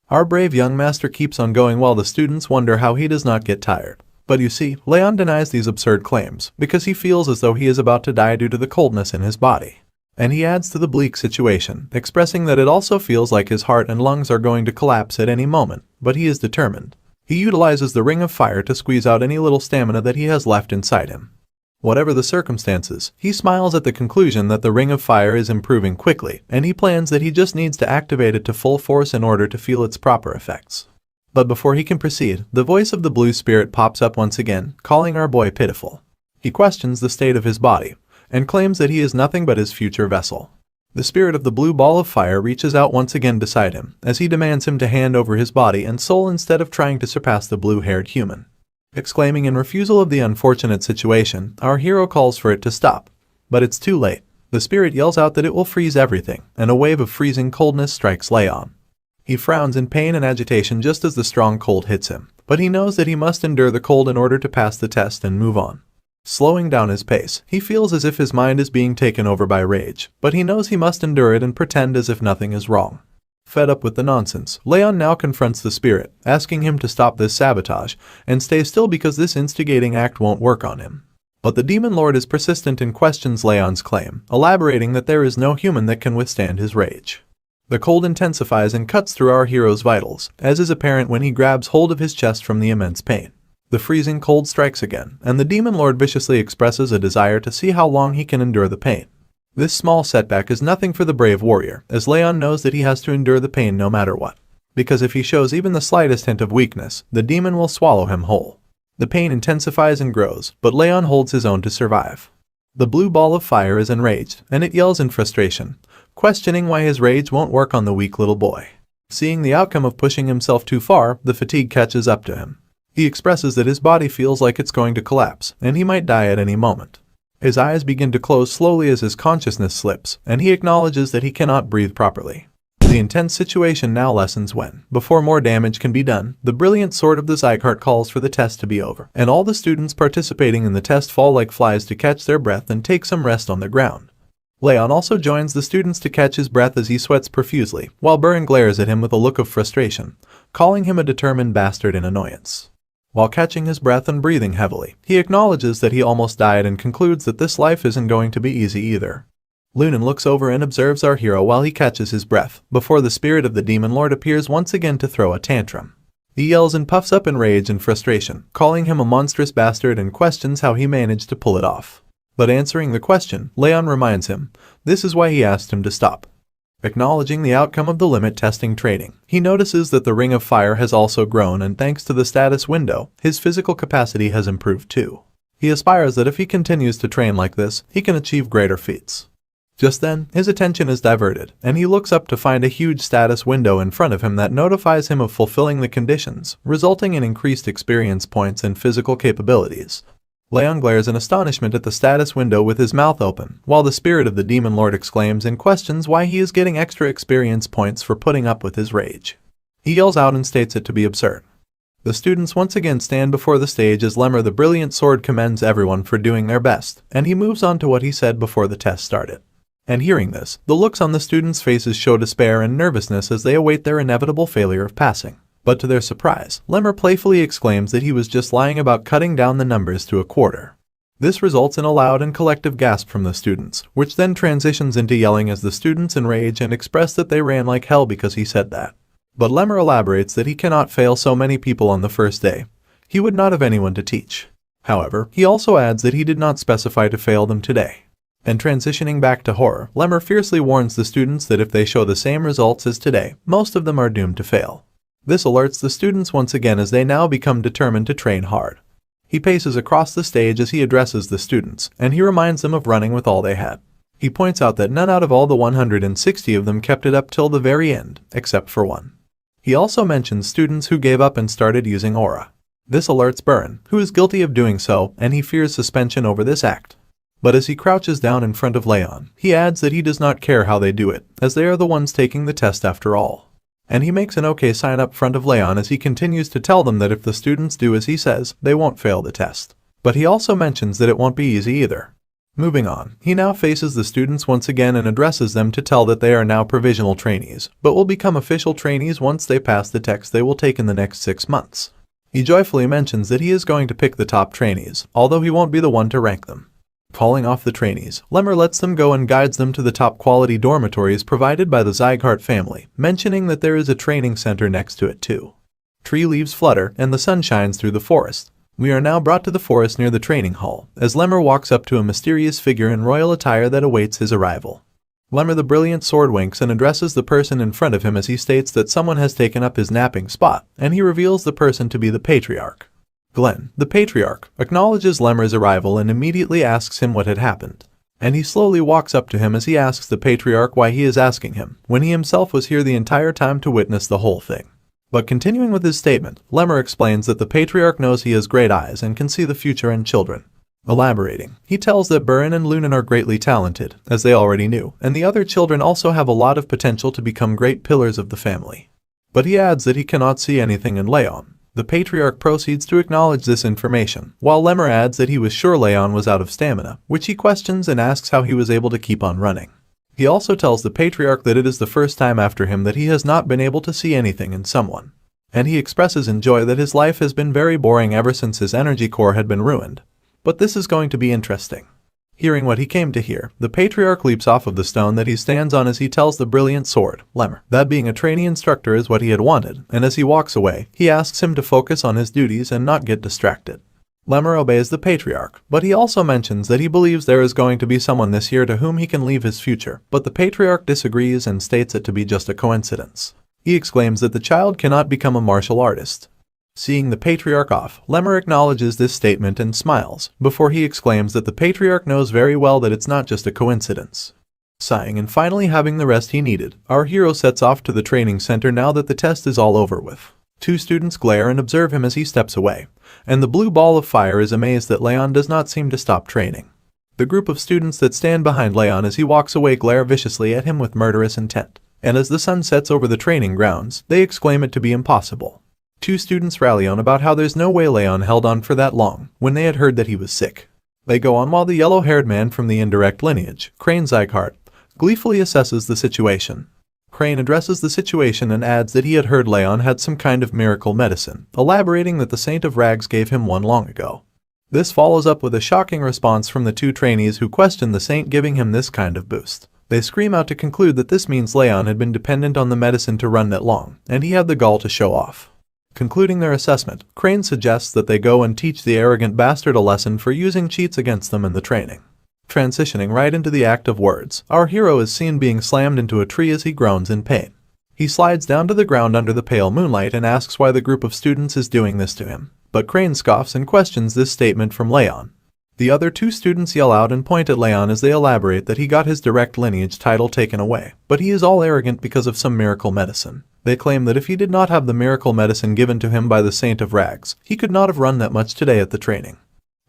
Our brave young master keeps on going while the students wonder how he does not get tired. But you see, Raon denies these absurd claims because he feels as though he is about to die due to the coldness in his body. And he adds to the bleak situation, expressing that it also feels like his heart and lungs are going to collapse at any moment, but he is determined. He utilizes the ring of fire to squeeze out any little stamina that he has left inside him. Whatever the circumstances, he smiles at the conclusion that the ring of fire is improving quickly, and he plans that he just needs to activate it to full force in order to feel its proper effects. But before he can proceed, the voice of the blue spirit pops up once again, calling our boy pitiful. He questions the state of his body, and claims that he is nothing but his future vessel. The spirit of the blue ball of fire reaches out once again beside him, as he demands him to hand over his body and soul instead of trying to surpass the blue-haired human. Exclaiming in refusal of the unfortunate situation, our hero calls for it to stop. But it's too late. The spirit yells out that it will freeze everything, and a wave of freezing coldness strikes Raon. He frowns in pain and agitation just as the strong cold hits him, but he knows that he must endure the cold in order to pass the test and move on. Slowing down his pace, he feels as if his mind is being taken over by rage, but he knows he must endure it and pretend as if nothing is wrong. Fed up with the nonsense, Raon now confronts the spirit, asking him to stop this sabotage and stay still because this instigating act won't work on him. But the demon lord is persistent and questions Raon's claim, elaborating that there is no human that can withstand his rage. The cold intensifies and cuts through our hero's vitals, as is apparent when he grabs hold of his chest from the immense pain. The freezing cold strikes again, and the demon lord viciously expresses a desire to see how long he can endure the pain. This small setback is nothing for the brave warrior, as Raon knows that he has to endure the pain no matter what. Because if he shows even the slightest hint of weakness, the demon will swallow him whole. The pain intensifies and grows, but Raon holds his own to survive. The blue ball of fire is enraged, and it yells in frustration, questioning why his rage won't work on the weak little boy. Seeing the outcome of pushing himself too far, the fatigue catches up to him. He expresses that his body feels like it's going to collapse, and he might die at any moment. His eyes begin to close slowly as his consciousness slips, and he acknowledges that he cannot breathe properly. The intense situation now lessens when, before more damage can be done, the brilliant sword of the Sieghart calls for the test to be over, and all the students participating in the test fall like flies to catch their breath and take some rest on the ground. Raon also joins the students to catch his breath as he sweats profusely, while Buren glares at him with a look of frustration, calling him a determined bastard in annoyance. While catching his breath and breathing heavily, he acknowledges that he almost died and concludes that this life isn't going to be easy either. Lunan looks over and observes our hero while he catches his breath, before the spirit of the demon lord appears once again to throw a tantrum. He yells and puffs up in rage and frustration, calling him a monstrous bastard and questions how he managed to pull it off. But answering the question, Raon reminds him, this is why he asked him to stop. Acknowledging the outcome of the limit testing training, he notices that the ring of fire has also grown, and thanks to the status window, his physical capacity has improved too. He aspires that if he continues to train like this, he can achieve greater feats. Just then, his attention is diverted, and he looks up to find a huge status window in front of him that notifies him of fulfilling the conditions, resulting in increased experience points and physical capabilities. Raon glares in astonishment at the status window with his mouth open, while the spirit of the demon lord exclaims and questions why he is getting extra experience points for putting up with his rage. He yells out and states it to be absurd. The students once again stand before the stage as Lemmer the brilliant sword commends everyone for doing their best, and he moves on to what he said before the test started. And hearing this, the looks on the students' faces show despair and nervousness as they await their inevitable failure of passing. But to their surprise, Lemmer playfully exclaims that he was just lying about cutting down the numbers to a quarter. This results in a loud and collective gasp from the students, which then transitions into yelling as the students enrage and express that they ran like hell because he said that. But Lemmer elaborates that he cannot fail so many people on the first day. He would not have anyone to teach. However, he also adds that he did not specify to fail them today. And transitioning back to horror, Lemmer fiercely warns the students that if they show the same results as today, most of them are doomed to fail. This alerts the students once again as they now become determined to train hard. He paces across the stage as he addresses the students, and he reminds them of running with all they had. He points out that none out of all the 160 of them kept it up till the very end, except for one. He also mentions students who gave up and started using aura. This alerts Buren, who is guilty of doing so, and he fears suspension over this act. But as he crouches down in front of Raon, he adds that he does not care how they do it, as they are the ones taking the test after all. And he makes an okay sign up front of Raon as he continues to tell them that if the students do as he says, they won't fail the test. But he also mentions that it won't be easy either. Moving on, he now faces the students once again and addresses them to tell that they are now provisional trainees, but will become official trainees once they pass the tests they will take in the next 6 months. He joyfully mentions that he is going to pick the top trainees, although he won't be the one to rank them. Calling off the trainees, Lemmer lets them go and guides them to the top quality dormitories provided by the Sieghart family, mentioning that there is a training center next to it too. Tree leaves flutter and the sun shines through the forest. We are now brought to the forest near the training hall, as Lemmer walks up to a mysterious figure in royal attire that awaits his arrival. Lemmer the Brilliant Sword winks and addresses the person in front of him as he states that someone has taken up his napping spot, and he reveals the person to be the Patriarch. Glenn, the Patriarch, acknowledges Lemmer's arrival and immediately asks him what had happened. And he slowly walks up to him as he asks the Patriarch why he is asking him, when he himself was here the entire time to witness the whole thing. But continuing with his statement, Lemmer explains that the Patriarch knows he has great eyes and can see the future and children. Elaborating, he tells that Burin and Lunan are greatly talented, as they already knew, and the other children also have a lot of potential to become great pillars of the family. But he adds that he cannot see anything in Raon. The Patriarch proceeds to acknowledge this information, while Lemmer adds that he was sure Raon was out of stamina, which he questions and asks how he was able to keep on running. He also tells the Patriarch that it is the first time after him that he has not been able to see anything in someone. And he expresses in joy that his life has been very boring ever since his energy core had been ruined. But this is going to be interesting. Hearing what he came to hear, the Patriarch leaps off of the stone that he stands on as he tells the Brilliant Sword, Lemmer, that being a trainee instructor is what he had wanted, and as he walks away, he asks him to focus on his duties and not get distracted. Lemmer obeys the Patriarch, but he also mentions that he believes there is going to be someone this year to whom he can leave his future, but the Patriarch disagrees and states it to be just a coincidence. He exclaims that the child cannot become a martial artist. Seeing the Patriarch off, Lemmer acknowledges this statement and smiles, before he exclaims that the Patriarch knows very well that it's not just a coincidence. Sighing and finally having the rest he needed, our hero sets off to the training center now that the test is all over with. 2 students glare and observe him as he steps away, and the blue ball of fire is amazed that Raon does not seem to stop training. The group of students that stand behind Raon as he walks away glare viciously at him with murderous intent, and as the sun sets over the training grounds, they exclaim it to be impossible. 2 students rally on about how there's no way Raon held on for that long, when they had heard that he was sick. They go on while the yellow-haired man from the indirect lineage, Reincarnated Sieghart, gleefully assesses the situation. Crane addresses the situation and adds that he had heard Raon had some kind of miracle medicine, elaborating that the Saint of Rags gave him one long ago. This follows up with a shocking response from the 2 trainees who question the Saint giving him this kind of boost. They scream out to conclude that this means Raon had been dependent on the medicine to run that long, and he had the gall to show off. Concluding their assessment, Crane suggests that they go and teach the arrogant bastard a lesson for using cheats against them in the training. Transitioning right into the act of words, our hero is seen being slammed into a tree as he groans in pain. He slides down to the ground under the pale moonlight and asks why the group of students is doing this to him, but Crane scoffs and questions this statement from Raon. The other 2 students yell out and point at Raon as they elaborate that he got his direct lineage title taken away, but he is all arrogant because of some miracle medicine. They claim that if he did not have the miracle medicine given to him by the Saint of Rags, he could not have run that much today at the training.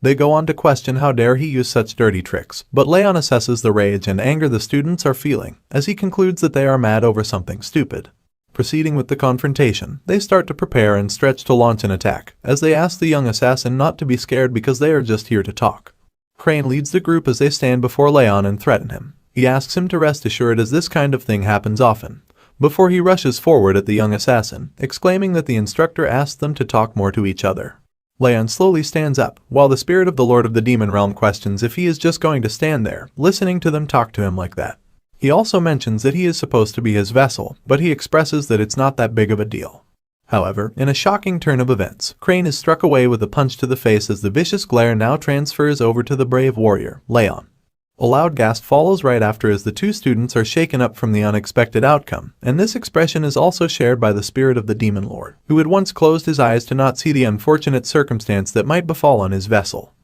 They go on to question how dare he use such dirty tricks, but Raon assesses the rage and anger the students are feeling, as he concludes that they are mad over something stupid. Proceeding with the confrontation, they start to prepare and stretch to launch an attack, as they ask the young assassin not to be scared because they are just here to talk. Crane leads the group as they stand before Raon and threaten him. He asks him to rest assured as this kind of thing happens often, before he rushes forward at the young assassin, exclaiming that the instructor asked them to talk more to each other. Raon slowly stands up, while the spirit of the Lord of the Demon Realm questions if he is just going to stand there, listening to them talk to him like that. He also mentions that he is supposed to be his vessel, but he expresses that it's not that big of a deal. However, in a shocking turn of events, Crane is struck away with a punch to the face as the vicious glare now transfers over to the brave warrior, Raon. A loud gasp follows right after as the 2 students are shaken up from the unexpected outcome, and this expression is also shared by the spirit of the Demon Lord, who had once closed his eyes to not see the unfortunate circumstance that might befall on his vessel.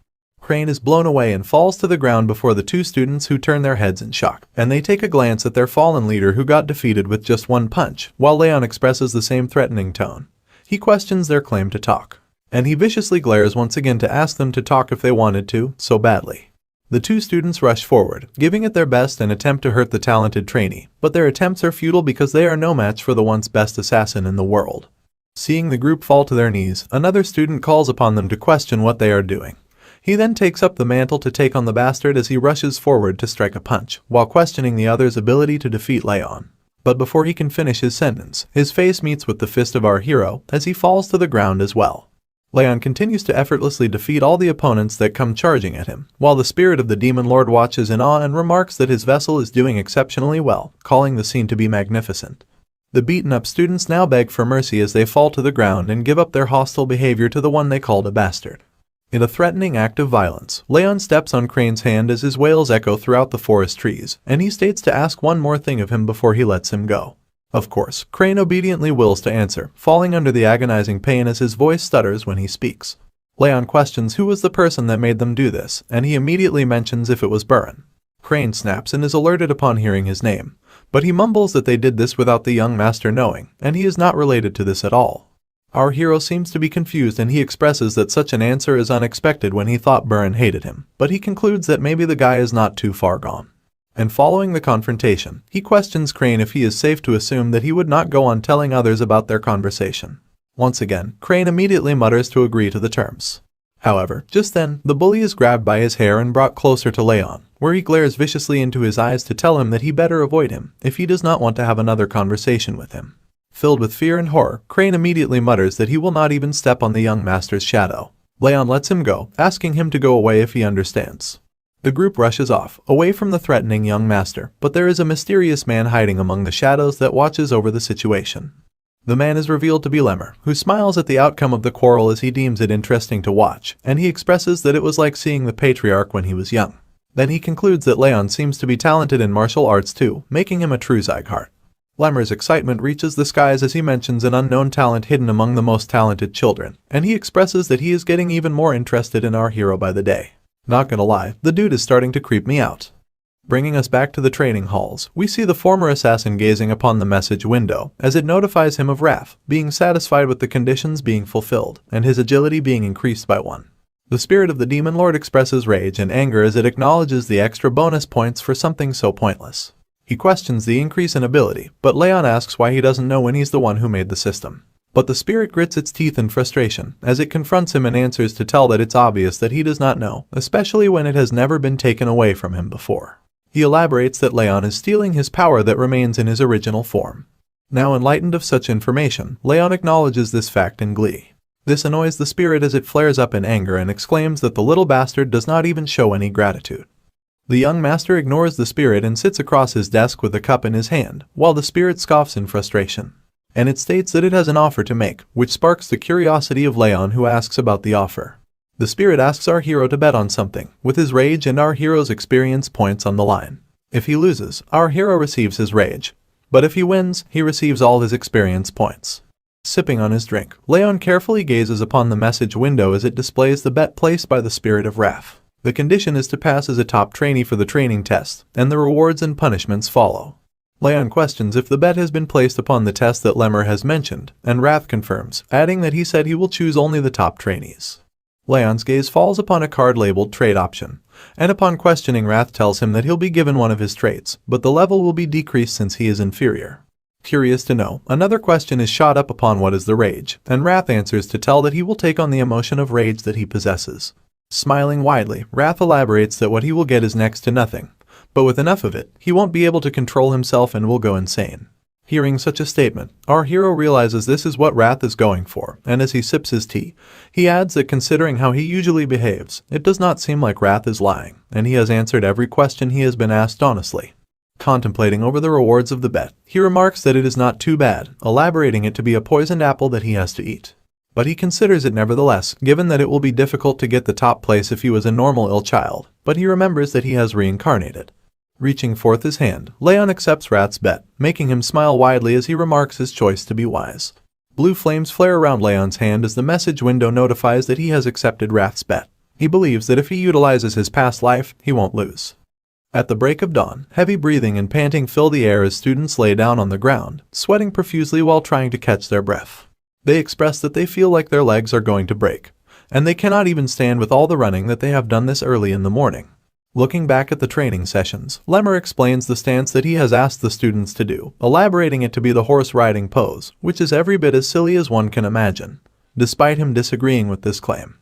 Crane is blown away and falls to the ground before the 2 students who turn their heads in shock, and they take a glance at their fallen leader who got defeated with just one punch, while Raon expresses the same threatening tone. He questions their claim to talk, and he viciously glares once again to ask them to talk if they wanted to, so badly. The two students rush forward, giving it their best and attempt to hurt the talented trainee, but their attempts are futile because they are no match for the once best assassin in the world. Seeing the group fall to their knees, another student calls upon them to question what they are doing. He then takes up the mantle to take on the bastard as he rushes forward to strike a punch, while questioning the other's ability to defeat Raon. But before he can finish his sentence, his face meets with the fist of our hero as he falls to the ground as well. Raon continues to effortlessly defeat all the opponents that come charging at him, while the spirit of the demon lord watches in awe and remarks that his vessel is doing exceptionally well, calling the scene to be magnificent. The beaten-up students now beg for mercy as they fall to the ground and give up their hostile behavior to the one they called a bastard. In a threatening act of violence, Raon steps on Crane's hand as his wails echo throughout the forest trees, and he states to ask one more thing of him before he lets him go. Of course, Crane obediently wills to answer, falling under the agonizing pain as his voice stutters when he speaks. Raon questions who was the person that made them do this, and he immediately mentions if it was Buran. Crane snaps and is alerted upon hearing his name, but he mumbles that they did this without the young master knowing, and he is not related to this at all. Our hero seems to be confused and he expresses that such an answer is unexpected when he thought Buran hated him, but he concludes that maybe the guy is not too far gone. And following the confrontation, he questions Crane if he is safe to assume that he would not go on telling others about their conversation. Once again, Crane immediately mutters to agree to the terms. However, just then, the bully is grabbed by his hair and brought closer to Raon, where he glares viciously into his eyes to tell him that he better avoid him if he does not want to have another conversation with him. Filled with fear and horror, Crane immediately mutters that he will not even step on the young master's shadow. Raon lets him go, asking him to go away if he understands. The group rushes off, away from the threatening young master, but there is a mysterious man hiding among the shadows that watches over the situation. The man is revealed to be Lemmer, who smiles at the outcome of the quarrel as he deems it interesting to watch, and he expresses that it was like seeing the patriarch when he was young. Then he concludes that Raon seems to be talented in martial arts too, making him a true Sieghart. Lemmer's excitement reaches the skies as he mentions an unknown talent hidden among the most talented children, and he expresses that he is getting even more interested in our hero by the day. Not gonna lie, the dude is starting to creep me out. Bringing us back to the training halls, we see the former assassin gazing upon the message window as it notifies him of wrath, being satisfied with the conditions being fulfilled, and his agility being increased by 1. The spirit of the demon lord expresses rage and anger as it acknowledges the extra bonus points for something so pointless. He questions the increase in ability, but Raon asks why he doesn't know when he's the one who made the system. But the spirit grits its teeth in frustration as it confronts him and answers to tell that it's obvious that he does not know, especially when it has never been taken away from him before. He elaborates that Raon is stealing his power that remains in his original form. Now enlightened of such information, Raon acknowledges this fact in glee. This annoys the spirit as it flares up in anger and exclaims that the little bastard does not even show any gratitude. The young master ignores the spirit and sits across his desk with a cup in his hand, while the spirit scoffs in frustration. And it states that it has an offer to make, which sparks the curiosity of Raon, who asks about the offer. The spirit asks our hero to bet on something, with his rage and our hero's experience points on the line. If he loses, our hero receives his rage, but if he wins, he receives all his experience points. Sipping on his drink, Raon carefully gazes upon the message window as it displays the bet placed by the spirit of wrath. The condition is to pass as a top trainee for the training test, and the rewards and punishments follow. Raon questions if the bet has been placed upon the test that Lemmer has mentioned, and Wrath confirms, adding that he said he will choose only the top trainees. Raon's gaze falls upon a card labeled Trade Option, and upon questioning Wrath tells him that he'll be given one of his traits, but the level will be decreased since he is inferior. Curious to know, another question is shot up upon what is the rage, and Wrath answers to tell that he will take on the emotion of rage that he possesses. Smiling widely, Wrath elaborates that what he will get is next to nothing, but with enough of it, he won't be able to control himself and will go insane. Hearing such a statement, our hero realizes this is what Wrath is going for, and as he sips his tea, he adds that considering how he usually behaves, it does not seem like Wrath is lying, and he has answered every question he has been asked honestly. Contemplating over the rewards of the bet, he remarks that it is not too bad, elaborating it to be a poisoned apple that he has to eat. But he considers it nevertheless, given that it will be difficult to get the top place if he was a normal ill child, but he remembers that he has reincarnated. Reaching forth his hand, Raon accepts Wrath's bet, making him smile widely as he remarks his choice to be wise. Blue flames flare around Raon's hand as the message window notifies that he has accepted Wrath's bet. He believes that if he utilizes his past life, he won't lose. At the break of dawn, heavy breathing and panting fill the air as students lay down on the ground, sweating profusely while trying to catch their breath. They express that they feel like their legs are going to break, and they cannot even stand with all the running that they have done this early in the morning. Looking back at the training sessions, Lemmer explains the stance that he has asked the students to do, elaborating it to be the horse riding pose, which is every bit as silly as one can imagine, despite him disagreeing with this claim.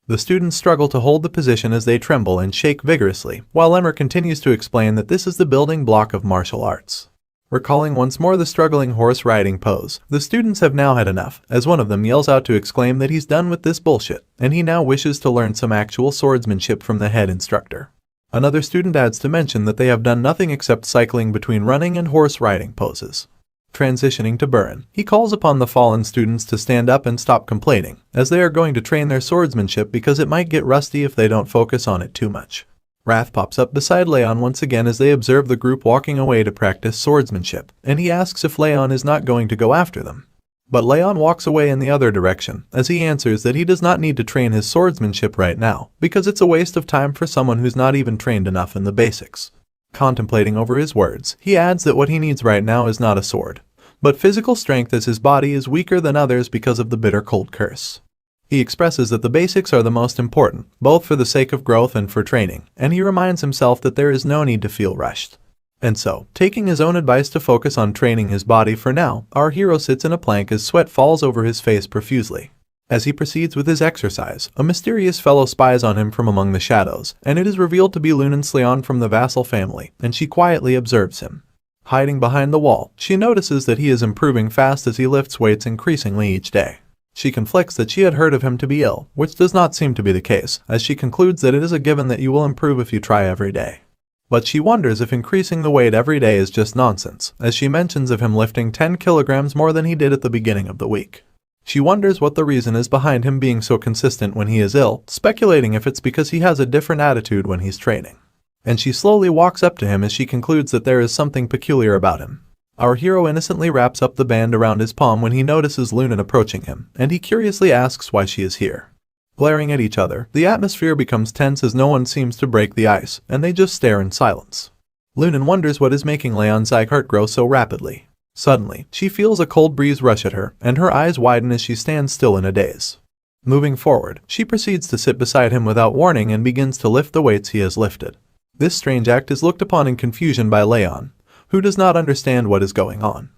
The students struggle to hold the position as they tremble and shake vigorously, while Lemmer continues to explain that this is the building block of martial arts. Recalling once more the struggling horse riding pose, the students have now had enough, as one of them yells out to exclaim that he's done with this bullshit, and he now wishes to learn some actual swordsmanship from the head instructor. Another student adds to mention that they have done nothing except cycling between running and horse riding poses. Transitioning to Burin, he calls upon the fallen students to stand up and stop complaining, as they are going to train their swordsmanship because it might get rusty if they don't focus on it too much. Wrath pops up beside Raon once again as they observe the group walking away to practice swordsmanship, and he asks if Raon is not going to go after them. But Raon walks away in the other direction, as he answers that he does not need to train his swordsmanship right now, because it's a waste of time for someone who's not even trained enough in the basics. Contemplating over his words, he adds that what he needs right now is not a sword, but physical strength, as his body is weaker than others because of the bitter cold curse. He expresses that the basics are the most important, both for the sake of growth and for training, and he reminds himself that there is no need to feel rushed. And so, taking his own advice to focus on training his body for now, our hero sits in a plank as sweat falls over his face profusely. As he proceeds with his exercise, a mysterious fellow spies on him from among the shadows, and it is revealed to be Raon from the vassal family, and she quietly observes him. Hiding behind the wall, she notices that he is improving fast as he lifts weights increasingly each day. She conflicts that she had heard of him to be ill, which does not seem to be the case, as she concludes that it is a given that you will improve if you try every day. But she wonders if increasing the weight every day is just nonsense, as she mentions of him lifting 10 kilograms more than he did at the beginning of the week. She wonders what the reason is behind him being so consistent when he is ill, speculating if it's because he has a different attitude when he's training. And she slowly walks up to him as she concludes that there is something peculiar about him. Our hero innocently wraps up the band around his palm when he notices Raon approaching him, and he curiously asks why she is here. Glaring at each other, the atmosphere becomes tense as no one seems to break the ice, and they just stare in silence. Raon wonders what is making House Sieghart grow so rapidly. Suddenly, she feels a cold breeze rush at her, and her eyes widen as she stands still in a daze. Moving forward, she proceeds to sit beside him without warning and begins to lift the weights he has lifted. This strange act is looked upon in confusion by Raon, who does not understand what is going on.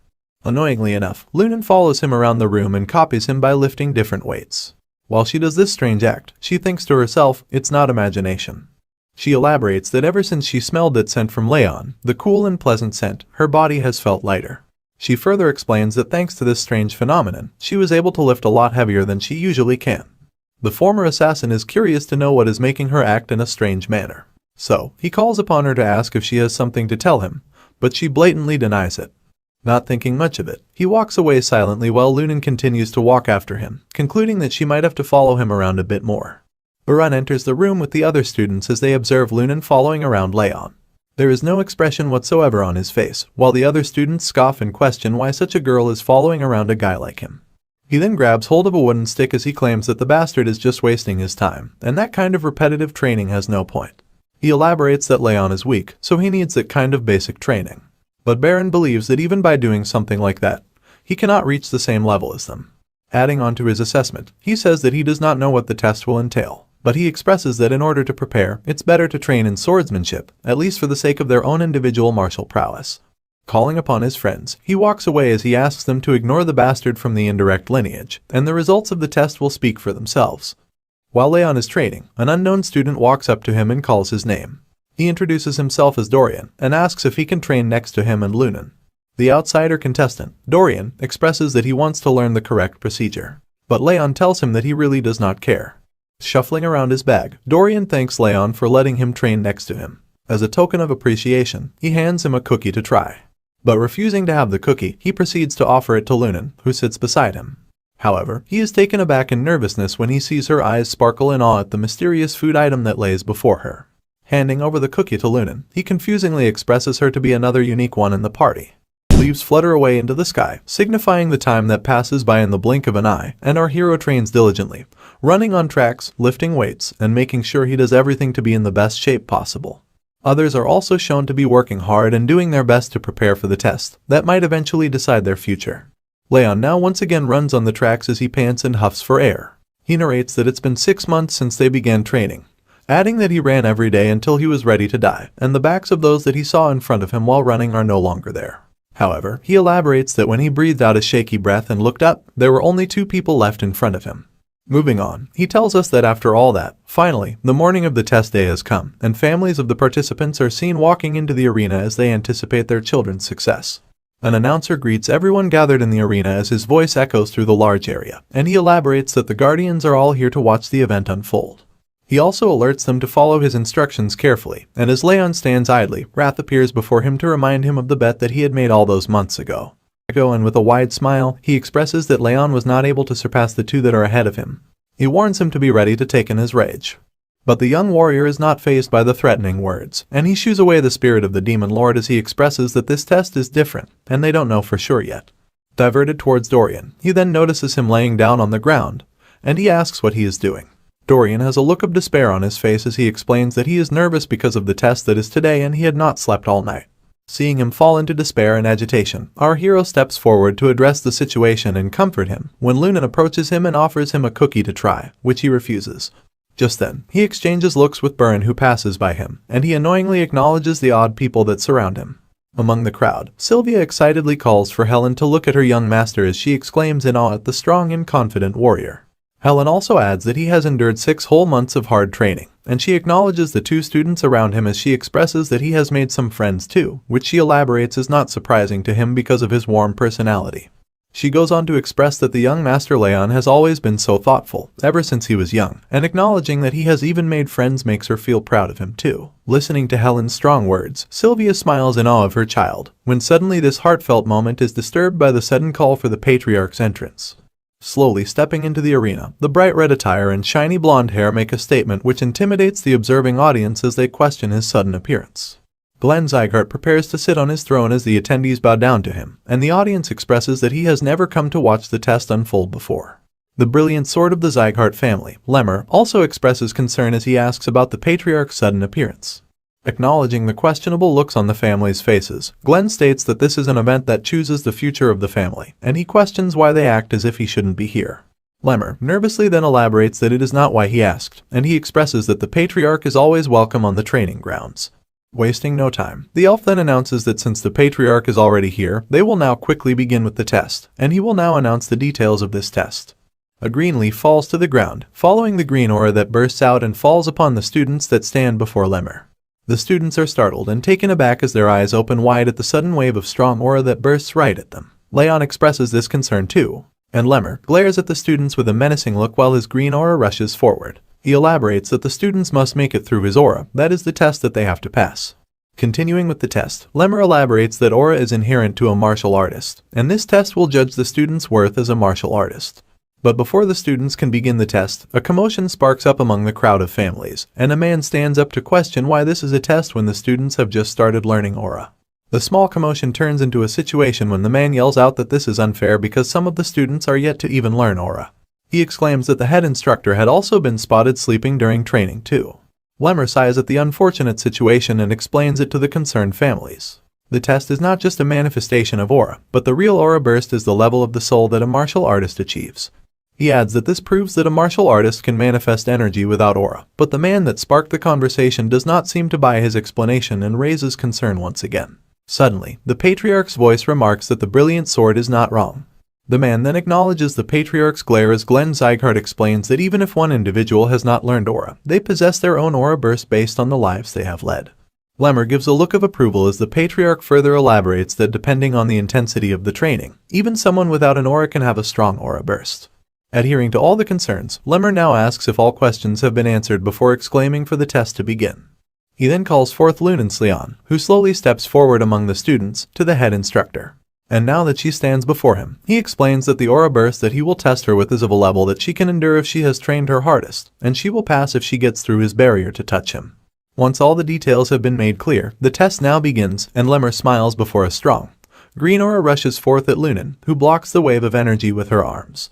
Annoyingly enough, Raon follows him around the room and copies him by lifting different weights. While she does this strange act, she thinks to herself, it's not imagination. She elaborates that ever since she smelled that scent from Raon, the cool and pleasant scent, her body has felt lighter. She further explains that thanks to this strange phenomenon, she was able to lift a lot heavier than she usually can. The former assassin is curious to know what is making her act in a strange manner. So, he calls upon her to ask if she has something to tell him, but she blatantly denies it. Not thinking much of it, he walks away silently while Raon continues to walk after him, concluding that she might have to follow him around a bit more. Raon enters the room with the other students as they observe Raon following around Raon. There is no expression whatsoever on his face, while the other students scoff and question why such a girl is following around a guy like him. He then grabs hold of a wooden stick as he claims that the bastard is just wasting his time, and that kind of repetitive training has no point. He elaborates that Raon is weak, so he needs that kind of basic training. But Baron believes that even by doing something like that, he cannot reach the same level as them. Adding on to his assessment, he says that he does not know what the test will entail, but he expresses that in order to prepare, it's better to train in swordsmanship, at least for the sake of their own individual martial prowess. Calling upon his friends, he walks away as he asks them to ignore the bastard from the indirect lineage, and the results of the test will speak for themselves. While Raon is training, an unknown student walks up to him and calls his name. He introduces himself as Dorian and asks if he can train next to him and Raon. The outsider contestant, Dorian, expresses that he wants to learn the correct procedure, but Raon tells him that he really does not care. Shuffling around his bag, Dorian thanks Raon for letting him train next to him. As a token of appreciation, he hands him a cookie to try. But refusing to have the cookie, he proceeds to offer it to Raon, who sits beside him. However, he is taken aback in nervousness when he sees her eyes sparkle in awe at the mysterious food item that lays before her. Handing over the cookie to Raon, he confusingly expresses her to be another unique one in the party. Leaves flutter away into the sky, signifying the time that passes by in the blink of an eye, and our hero trains diligently, running on tracks, lifting weights, and making sure he does everything to be in the best shape possible. Others are also shown to be working hard and doing their best to prepare for the test that might eventually decide their future. Raon now once again runs on the tracks as he pants and huffs for air. He narrates that it's been 6 months since they began training, adding that he ran every day until he was ready to die, and the backs of those that he saw in front of him while running are no longer there. However, he elaborates that when he breathed out a shaky breath and looked up, there were only 2 people left in front of him. Moving on, he tells us that after all that, finally, the morning of the test day has come, and families of the participants are seen walking into the arena as they anticipate their children's success. An announcer greets everyone gathered in the arena as his voice echoes through the large area, and he elaborates that the guardians are all here to watch the event unfold. He also alerts them to follow his instructions carefully, and as Leon stands idly, Wrath appears before him to remind him of the bet that he had made all those months ago. And with a wide smile, he expresses that Leon was not able to surpass the 2 that are ahead of him. He warns him to be ready to take in his rage. But the young warrior is not fazed by the threatening words, and he shoos away the spirit of the demon lord as he expresses that this test is different, and they don't know for sure yet. Diverted towards Dorian, he then notices him laying down on the ground, and he asks what he is doing. Dorian has a look of despair on his face as he explains that he is nervous because of the test that is today and he had not slept all night. Seeing him fall into despair and agitation, our hero steps forward to address the situation and comfort him when Lunan approaches him and offers him a cookie to try, which he refuses. Just then, he exchanges looks with Burn who passes by him, and he annoyingly acknowledges the odd people that surround him. Among the crowd, Sylvia excitedly calls for Helen to look at her young master as she exclaims in awe at the strong and confident warrior. Helen also adds that he has endured 6 whole months of hard training, and she acknowledges the 2 students around him as she expresses that he has made some friends too, which she elaborates is not surprising to him because of his warm personality. She goes on to express that the young master Leon has always been so thoughtful, ever since he was young, and acknowledging that he has even made friends makes her feel proud of him too. Listening to Helen's strong words, Sylvia smiles in awe of her child, when suddenly this heartfelt moment is disturbed by the sudden call for the patriarch's entrance. Slowly stepping into the arena, the bright red attire and shiny blonde hair make a statement which intimidates the observing audience as they question his sudden appearance. Glenn Sieghart prepares to sit on his throne as the attendees bow down to him, and the audience expresses that he has never come to watch the test unfold before. The brilliant sword of the Sieghart family, Lemmer, also expresses concern as he asks about the patriarch's sudden appearance. Acknowledging the questionable looks on the family's faces, Glenn states that this is an event that chooses the future of the family, and he questions why they act as if he shouldn't be here. Lemmer nervously then elaborates that it is not why he asked, and he expresses that the patriarch is always welcome on the training grounds. Wasting no time, the elf then announces that since the patriarch is already here, they will now quickly begin with the test, and he will now announce the details of this test. A green leaf falls to the ground, following the green aura that bursts out and falls upon the students that stand before Lemmer. The students are startled and taken aback as their eyes open wide at the sudden wave of strong aura that bursts right at them. Leon expresses this concern too, and Lemmer glares at the students with a menacing look while his green aura rushes forward. He elaborates that the students must make it through his aura, that is the test that they have to pass. Continuing with the test, Lemmer elaborates that aura is inherent to a martial artist, and this test will judge the student's worth as a martial artist. But before the students can begin the test, a commotion sparks up among the crowd of families, and a man stands up to question why this is a test when the students have just started learning aura. The small commotion turns into a situation when the man yells out that this is unfair because some of the students are yet to even learn aura. He exclaims that the head instructor had also been spotted sleeping during training too. Lemmer sighs at the unfortunate situation and explains it to the concerned families. The test is not just a manifestation of aura, but the real aura burst is the level of the soul that a martial artist achieves. He adds that this proves that a martial artist can manifest energy without aura, but the man that sparked the conversation does not seem to buy his explanation and raises concern once again. Suddenly, the patriarch's voice remarks that the brilliant sword is not wrong. The man then acknowledges the patriarch's glare as Glenn Sieghart explains that even if one individual has not learned aura, they possess their own aura burst based on the lives they have led. Lemmer gives a look of approval as the patriarch further elaborates that depending on the intensity of the training, even someone without an aura can have a strong aura burst. Adhering to all the concerns, Lemmer now asks if all questions have been answered before exclaiming for the test to begin. He then calls forth Lunance Leon, who slowly steps forward among the students, to the head instructor. And now that she stands before him, he explains that the aura burst that he will test her with is of a level that she can endure if she has trained her hardest, and she will pass if she gets through his barrier to touch him. Once all the details have been made clear, the test now begins, and Lemmer smiles before a strong green aura rushes forth at Lunan, who blocks the wave of energy with her arms.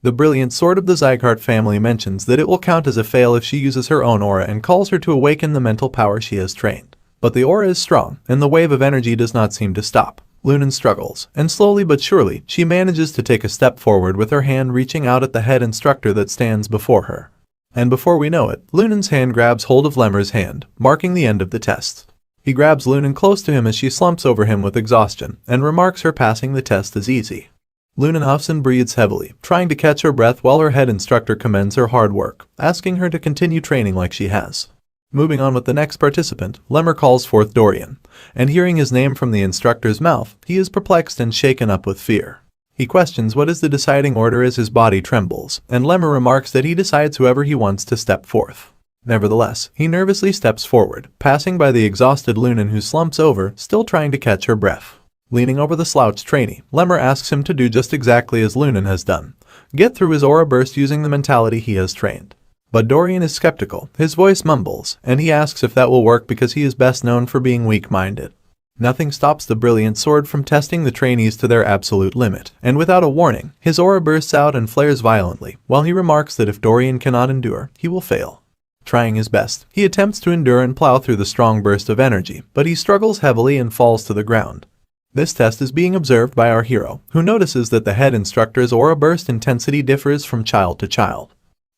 The brilliant sword of the Sieghart family mentions that it will count as a fail if she uses her own aura and calls her to awaken the mental power she has trained. But the aura is strong, and the wave of energy does not seem to stop. Lunan struggles, and slowly but surely, she manages to take a step forward with her hand reaching out at the head instructor that stands before her. And before we know it, Lunen's hand grabs hold of Lemmer's hand, marking the end of the test. He grabs Lunen close to him as she slumps over him with exhaustion, and remarks her passing the test is easy. Lunen huffs and breathes heavily, trying to catch her breath while her head instructor commends her hard work, asking her to continue training like she has. Moving on with the next participant, Lemmer calls forth Dorian, and hearing his name from the instructor's mouth, he is perplexed and shaken up with fear. He questions what is the deciding order as his body trembles, and Lemmer remarks that he decides whoever he wants to step forth. Nevertheless, he nervously steps forward, passing by the exhausted Lunen who slumps over, still trying to catch her breath. Leaning over the slouched trainee, Lemmer asks him to do just exactly as Lunen has done, get through his aura burst using the mentality he has trained. But Dorian is skeptical, his voice mumbles, and he asks if that will work because he is best known for being weak-minded. Nothing stops the brilliant sword from testing the trainees to their absolute limit, and without a warning, his aura bursts out and flares violently, while he remarks that if Dorian cannot endure, he will fail. Trying his best, he attempts to endure and plow through the strong burst of energy, but he struggles heavily and falls to the ground. This test is being observed by our hero, who notices that the head instructor's aura burst intensity differs from child to child.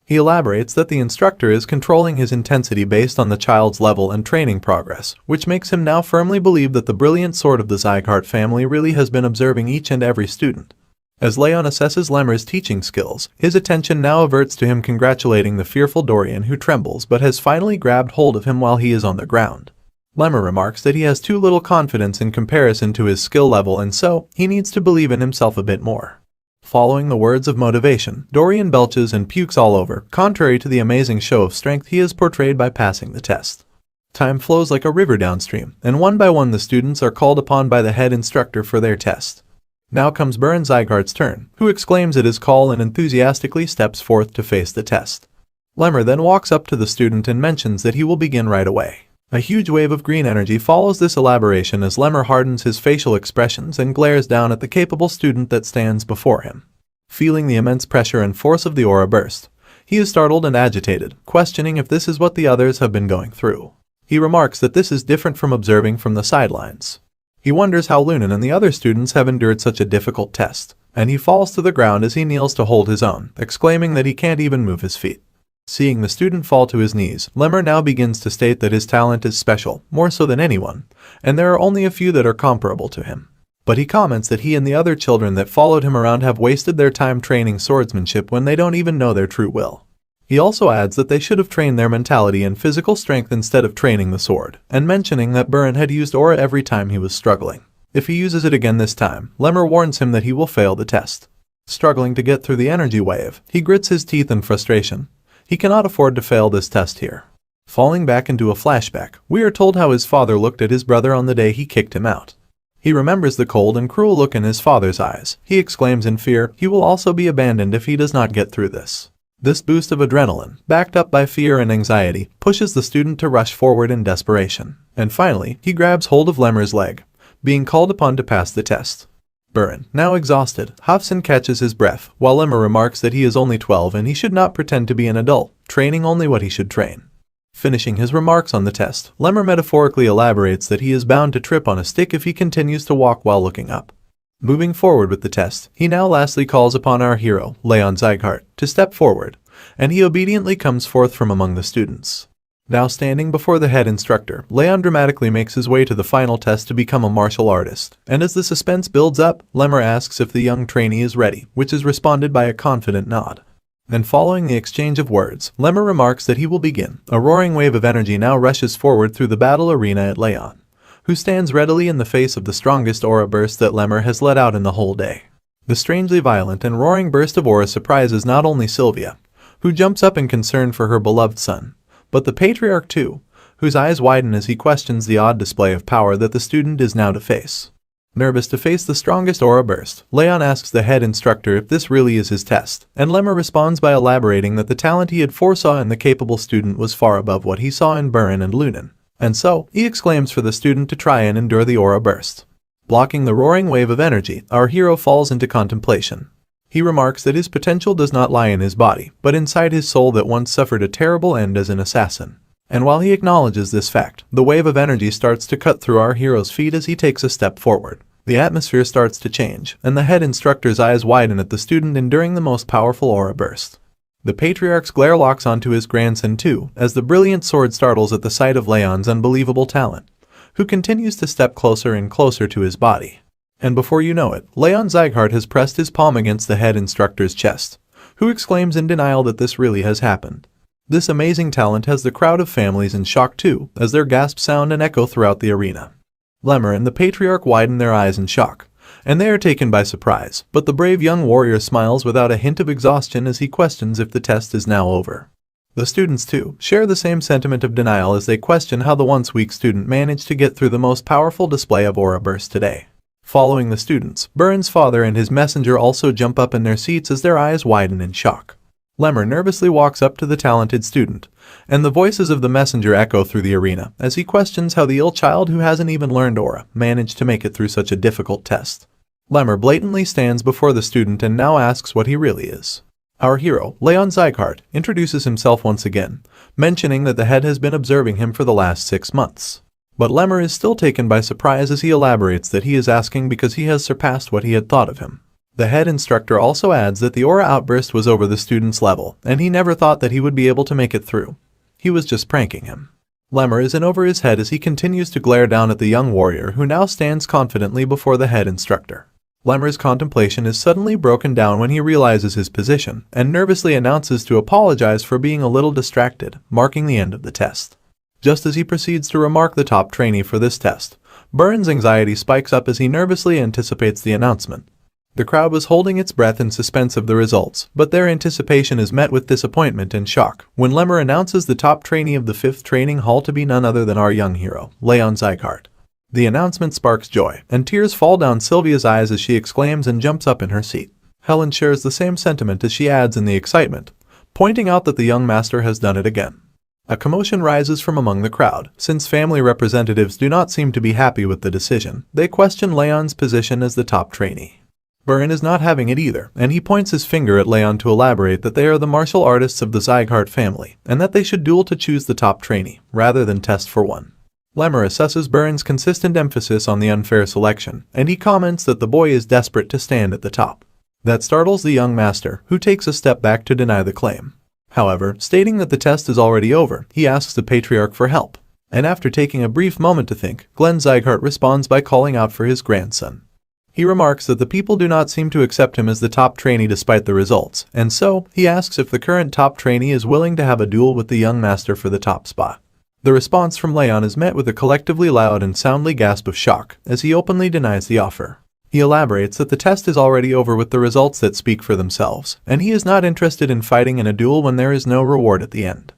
He elaborates that the instructor is controlling his intensity based on the child's level and training progress, which makes him now firmly believe that the brilliant sword of the Sieghart family really has been observing each and every student. As Raon assesses Lemmer's teaching skills, his attention now averts to him congratulating the fearful Dorian who trembles but has finally grabbed hold of him while he is on the ground. Lemmer remarks that he has too little confidence in comparison to his skill level and so, he needs to believe in himself a bit more. Following the words of motivation, Dorian belches and pukes all over, contrary to the amazing show of strength he has portrayed by passing the test. Time flows like a river downstream, and one by one the students are called upon by the head instructor for their test. Now comes Baron Sieghart's turn, who exclaims at his call and enthusiastically steps forth to face the test. Lemmer then walks up to the student and mentions that he will begin right away. A huge wave of green energy follows this elaboration as Lemmer hardens his facial expressions and glares down at the capable student that stands before him. Feeling the immense pressure and force of the aura burst, he is startled and agitated, questioning if this is what the others have been going through. He remarks that this is different from observing from the sidelines. He wonders how Lunen and the other students have endured such a difficult test, and he falls to the ground as he kneels to hold his own, exclaiming that he can't even move his feet. Seeing the student fall to his knees, Lemmer now begins to state that his talent is special, more so than anyone, and there are only a few that are comparable to him. But he comments that he and the other children that followed him around have wasted their time training swordsmanship when they don't even know their true will. He also adds that they should have trained their mentality and physical strength instead of training the sword, and mentioning that Baron had used aura every time he was struggling. If he uses it again this time, Lemmer warns him that he will fail the test. Struggling to get through the energy wave, he grits his teeth in frustration. He cannot afford to fail this test here. Falling back into a flashback, we are told how his father looked at his brother on the day he kicked him out. He remembers the cold and cruel look in his father's eyes. He exclaims in fear he will also be abandoned if he does not get through this. This boost of adrenaline, backed up by fear and anxiety, pushes the student to rush forward in desperation. And finally, he grabs hold of Lemmer's leg, being called upon to pass the test. Baron, now exhausted, huffs and catches his breath, while Lemmer remarks that he is only 12 and he should not pretend to be an adult, training only what he should train. Finishing his remarks on the test, Lemmer metaphorically elaborates that he is bound to trip on a stick if he continues to walk while looking up. Moving forward with the test, he now lastly calls upon our hero, Raon Sieghart, to step forward, and he obediently comes forth from among the students. Now standing before the head instructor, Raon dramatically makes his way to the final test to become a martial artist, and as the suspense builds up, Lemmer asks if the young trainee is ready, which is responded by a confident nod. Then following the exchange of words, Lemmer remarks that he will begin. A roaring wave of energy now rushes forward through the battle arena at Raon, who stands readily in the face of the strongest aura burst that Lemmer has let out in the whole day. The strangely violent and roaring burst of aura surprises not only Sylvia, who jumps up in concern for her beloved son, but the patriarch too, whose eyes widen as he questions the odd display of power that the student is now to face. Nervous to face the strongest aura burst, Raon asks the head instructor if this really is his test, and Lemmer responds by elaborating that the talent he had foresaw in the capable student was far above what he saw in Baron and Lunen. And so, he exclaims for the student to try and endure the aura burst. Blocking the roaring wave of energy, our hero falls into contemplation. He remarks that his potential does not lie in his body, but inside his soul that once suffered a terrible end as an assassin. And while he acknowledges this fact, the wave of energy starts to cut through our hero's feet as he takes a step forward. The atmosphere starts to change, and the head instructor's eyes widen at the student enduring the most powerful aura burst. The patriarch's glare locks onto his grandson too, as the brilliant sword startles at the sight of Leon's unbelievable talent, who continues to step closer and closer to his body. And before you know it, Raon Sieghart has pressed his palm against the head instructor's chest, who exclaims in denial that this really has happened. This amazing talent has the crowd of families in shock too, as their gasps sound and echo throughout the arena. Lemmer and the patriarch widen their eyes in shock, and they are taken by surprise, but the brave young warrior smiles without a hint of exhaustion as he questions if the test is now over. The students too share the same sentiment of denial as they question how the once weak student managed to get through the most powerful display of aura burst today. Following the students, Burren's father and his messenger also jump up in their seats as their eyes widen in shock. Lemmer nervously walks up to the talented student, and the voices of the messenger echo through the arena as he questions how the ill child who hasn't even learned aura managed to make it through such a difficult test. Lemmer blatantly stands before the student and now asks what he really is. Our hero, Raon Sieghart, introduces himself once again, mentioning that the head has been observing him for the last 6 months. But Lemmer is still taken by surprise as he elaborates that he is asking because he has surpassed what he had thought of him. The head instructor also adds that the aura outburst was over the student's level, and he never thought that he would be able to make it through. He was just pranking him. Lemmer is in over his head as he continues to glare down at the young warrior who now stands confidently before the head instructor. Lemmer's contemplation is suddenly broken down when he realizes his position, and nervously announces to apologize for being a little distracted, marking the end of the test. Just as he proceeds to remark the top trainee for this test, Burren's anxiety spikes up as he nervously anticipates the announcement. The crowd was holding its breath in suspense of the results, but their anticipation is met with disappointment and shock when Lemmer announces the top trainee of the 5th training hall to be none other than our young hero, Raon Sieghart. The announcement sparks joy, and tears fall down Sylvia's eyes as she exclaims and jumps up in her seat. Helen shares the same sentiment as she adds in the excitement, pointing out that the young master has done it again. A commotion rises from among the crowd, since family representatives do not seem to be happy with the decision. They question Leon's position as the top trainee. Burren is not having it either, and he points his finger at Raon to elaborate that they are the martial artists of the Sieghart family, and that they should duel to choose the top trainee, rather than test for one. Lemmer assesses Burren's consistent emphasis on the unfair selection, and he comments that the boy is desperate to stand at the top. That startles the young master, who takes a step back to deny the claim. However, stating that the test is already over, he asks the patriarch for help. And after taking a brief moment to think, Glenn Sieghart responds by calling out for his grandson. He remarks that the people do not seem to accept him as the top trainee despite the results, and so he asks if the current top trainee is willing to have a duel with the young master for the top spot. The response from Raon is met with a collectively loud and soundly gasp of shock as he openly denies the offer. He elaborates that the test is already over with the results that speak for themselves, and he is not interested in fighting in a duel when there is no reward at the end.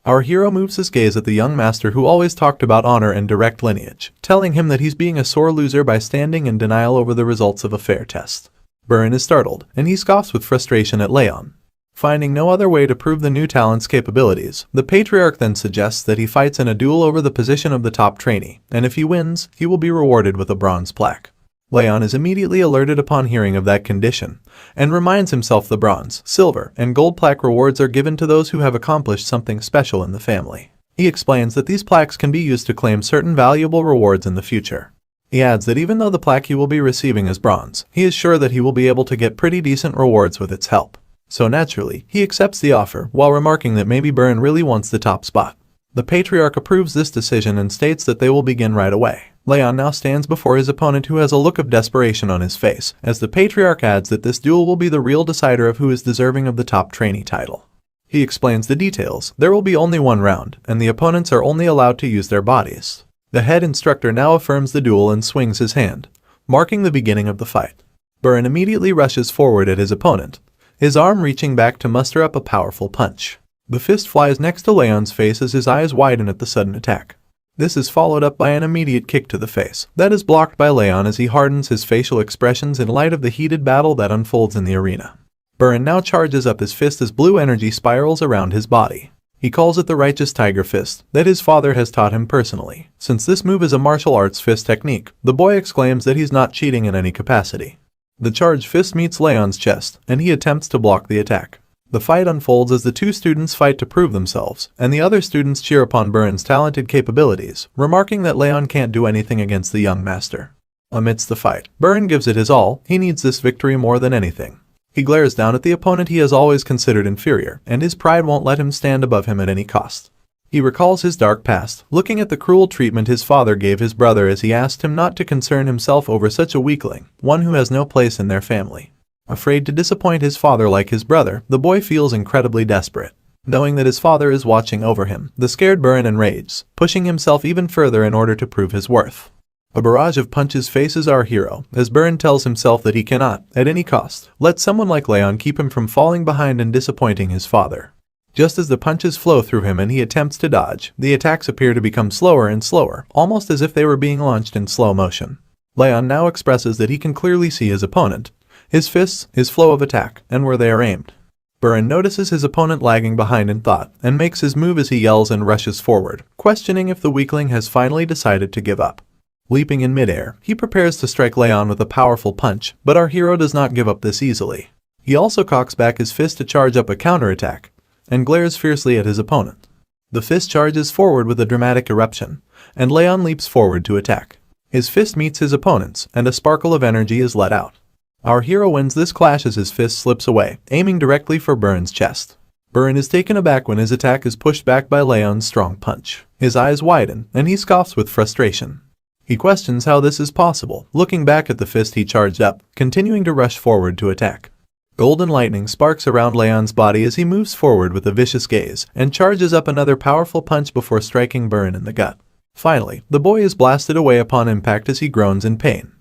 Our hero moves his gaze at the young master who always talked about honor and direct lineage, telling him that he's being a sore loser by standing in denial over the results of a fair test. Burren is startled, and he scoffs with frustration at Raon. Finding no other way to prove the new talent's capabilities, the patriarch then suggests that he fights in a duel over the position of the top trainee, and if he wins, he will be rewarded with a bronze plaque. Raon is immediately alerted upon hearing of that condition, and reminds himself the bronze, silver, and gold plaque rewards are given to those who have accomplished something special in the family. He explains that these plaques can be used to claim certain valuable rewards in the future. He adds that even though the plaque he will be receiving is bronze, he is sure that he will be able to get pretty decent rewards with its help. So naturally, he accepts the offer, while remarking that maybe Burren really wants the top spot. The patriarch approves this decision and states that they will begin right away. Raon now stands before his opponent who has a look of desperation on his face, as the patriarch adds that this duel will be the real decider of who is deserving of the top trainee title. He explains the details. There will be only one round, and the opponents are only allowed to use their bodies. The head instructor now affirms the duel and swings his hand, marking the beginning of the fight. Burren immediately rushes forward at his opponent, his arm reaching back to muster up a powerful punch. The fist flies next to Leon's face as his eyes widen at the sudden attack. This is followed up by an immediate kick to the face that is blocked by Raon as he hardens his facial expressions in light of the heated battle that unfolds in the arena. Burren now charges up his fist as blue energy spirals around his body. He calls it the righteous tiger fist that his father has taught him personally. Since this move is a martial arts fist technique, the boy exclaims that he's not cheating in any capacity. The charged fist meets Leon's chest, and he attempts to block the attack. The fight unfolds as the two students fight to prove themselves, and the other students cheer upon Burren's talented capabilities, remarking that Raon can't do anything against the young master. Amidst the fight, Burren gives it his all. He needs this victory more than anything. He glares down at the opponent he has always considered inferior, and his pride won't let him stand above him at any cost. He recalls his dark past, looking at the cruel treatment his father gave his brother as he asked him not to concern himself over such a weakling, one who has no place in their family. Afraid to disappoint his father like his brother, the boy feels incredibly desperate. Knowing that his father is watching over him, the scared Burin enrages, pushing himself even further in order to prove his worth. A barrage of punches faces our hero, as Burin tells himself that he cannot, at any cost, let someone like Raon keep him from falling behind and disappointing his father. Just as the punches flow through him and he attempts to dodge, the attacks appear to become slower and slower, almost as if they were being launched in slow motion. Raon now expresses that he can clearly see his opponent, his fists, his flow of attack, and where they are aimed. Burin notices his opponent lagging behind in thought, and makes his move as he yells and rushes forward, questioning if the weakling has finally decided to give up. Leaping in midair, he prepares to strike Raon with a powerful punch, but our hero does not give up this easily. He also cocks back his fist to charge up a counterattack, and glares fiercely at his opponent. The fist charges forward with a dramatic eruption, and Raon leaps forward to attack. His fist meets his opponent's, and a sparkle of energy is let out. Our hero wins this clash as his fist slips away, aiming directly for Burin's chest. Burin is taken aback when his attack is pushed back by Raon's strong punch. His eyes widen, and he scoffs with frustration. He questions how this is possible, looking back at the fist he charged up, continuing to rush forward to attack. Golden lightning sparks around Raon's body as he moves forward with a vicious gaze, and charges up another powerful punch before striking Burin in the gut. Finally, the boy is blasted away upon impact as he groans in pain.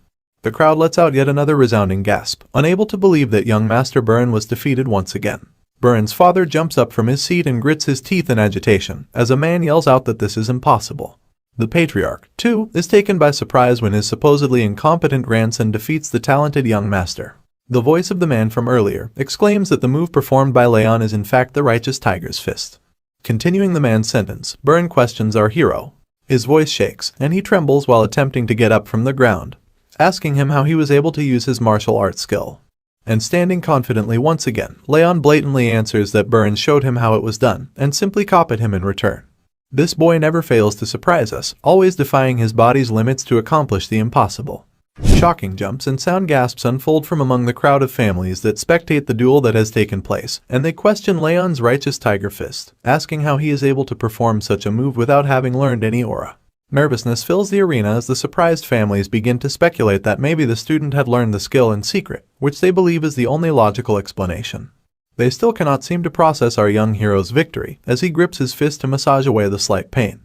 The crowd lets out yet another resounding gasp, unable to believe that young Master Burin was defeated once again. Burin's father jumps up from his seat and grits his teeth in agitation, as a man yells out that this is impossible. The patriarch, too, is taken by surprise when his supposedly incompetent grandson defeats the talented young master. The voice of the man from earlier exclaims that the move performed by Raon is in fact the righteous tiger's fist. Continuing the man's sentence, Burin questions our hero. His voice shakes, and he trembles while attempting to get up from the ground, asking him how he was able to use his martial arts skill. And standing confidently once again, Raon blatantly answers that Burin showed him how it was done, and simply copied him in return. This boy never fails to surprise us, always defying his body's limits to accomplish the impossible. Shocking jumps and sound gasps unfold from among the crowd of families that spectate the duel that has taken place, and they question Raon's righteous tiger fist, asking how he is able to perform such a move without having learned any aura. Nervousness fills the arena as the surprised families begin to speculate that maybe the student had learned the skill in secret, which they believe is the only logical explanation. They still cannot seem to process our young hero's victory, as he grips his fist to massage away the slight pain.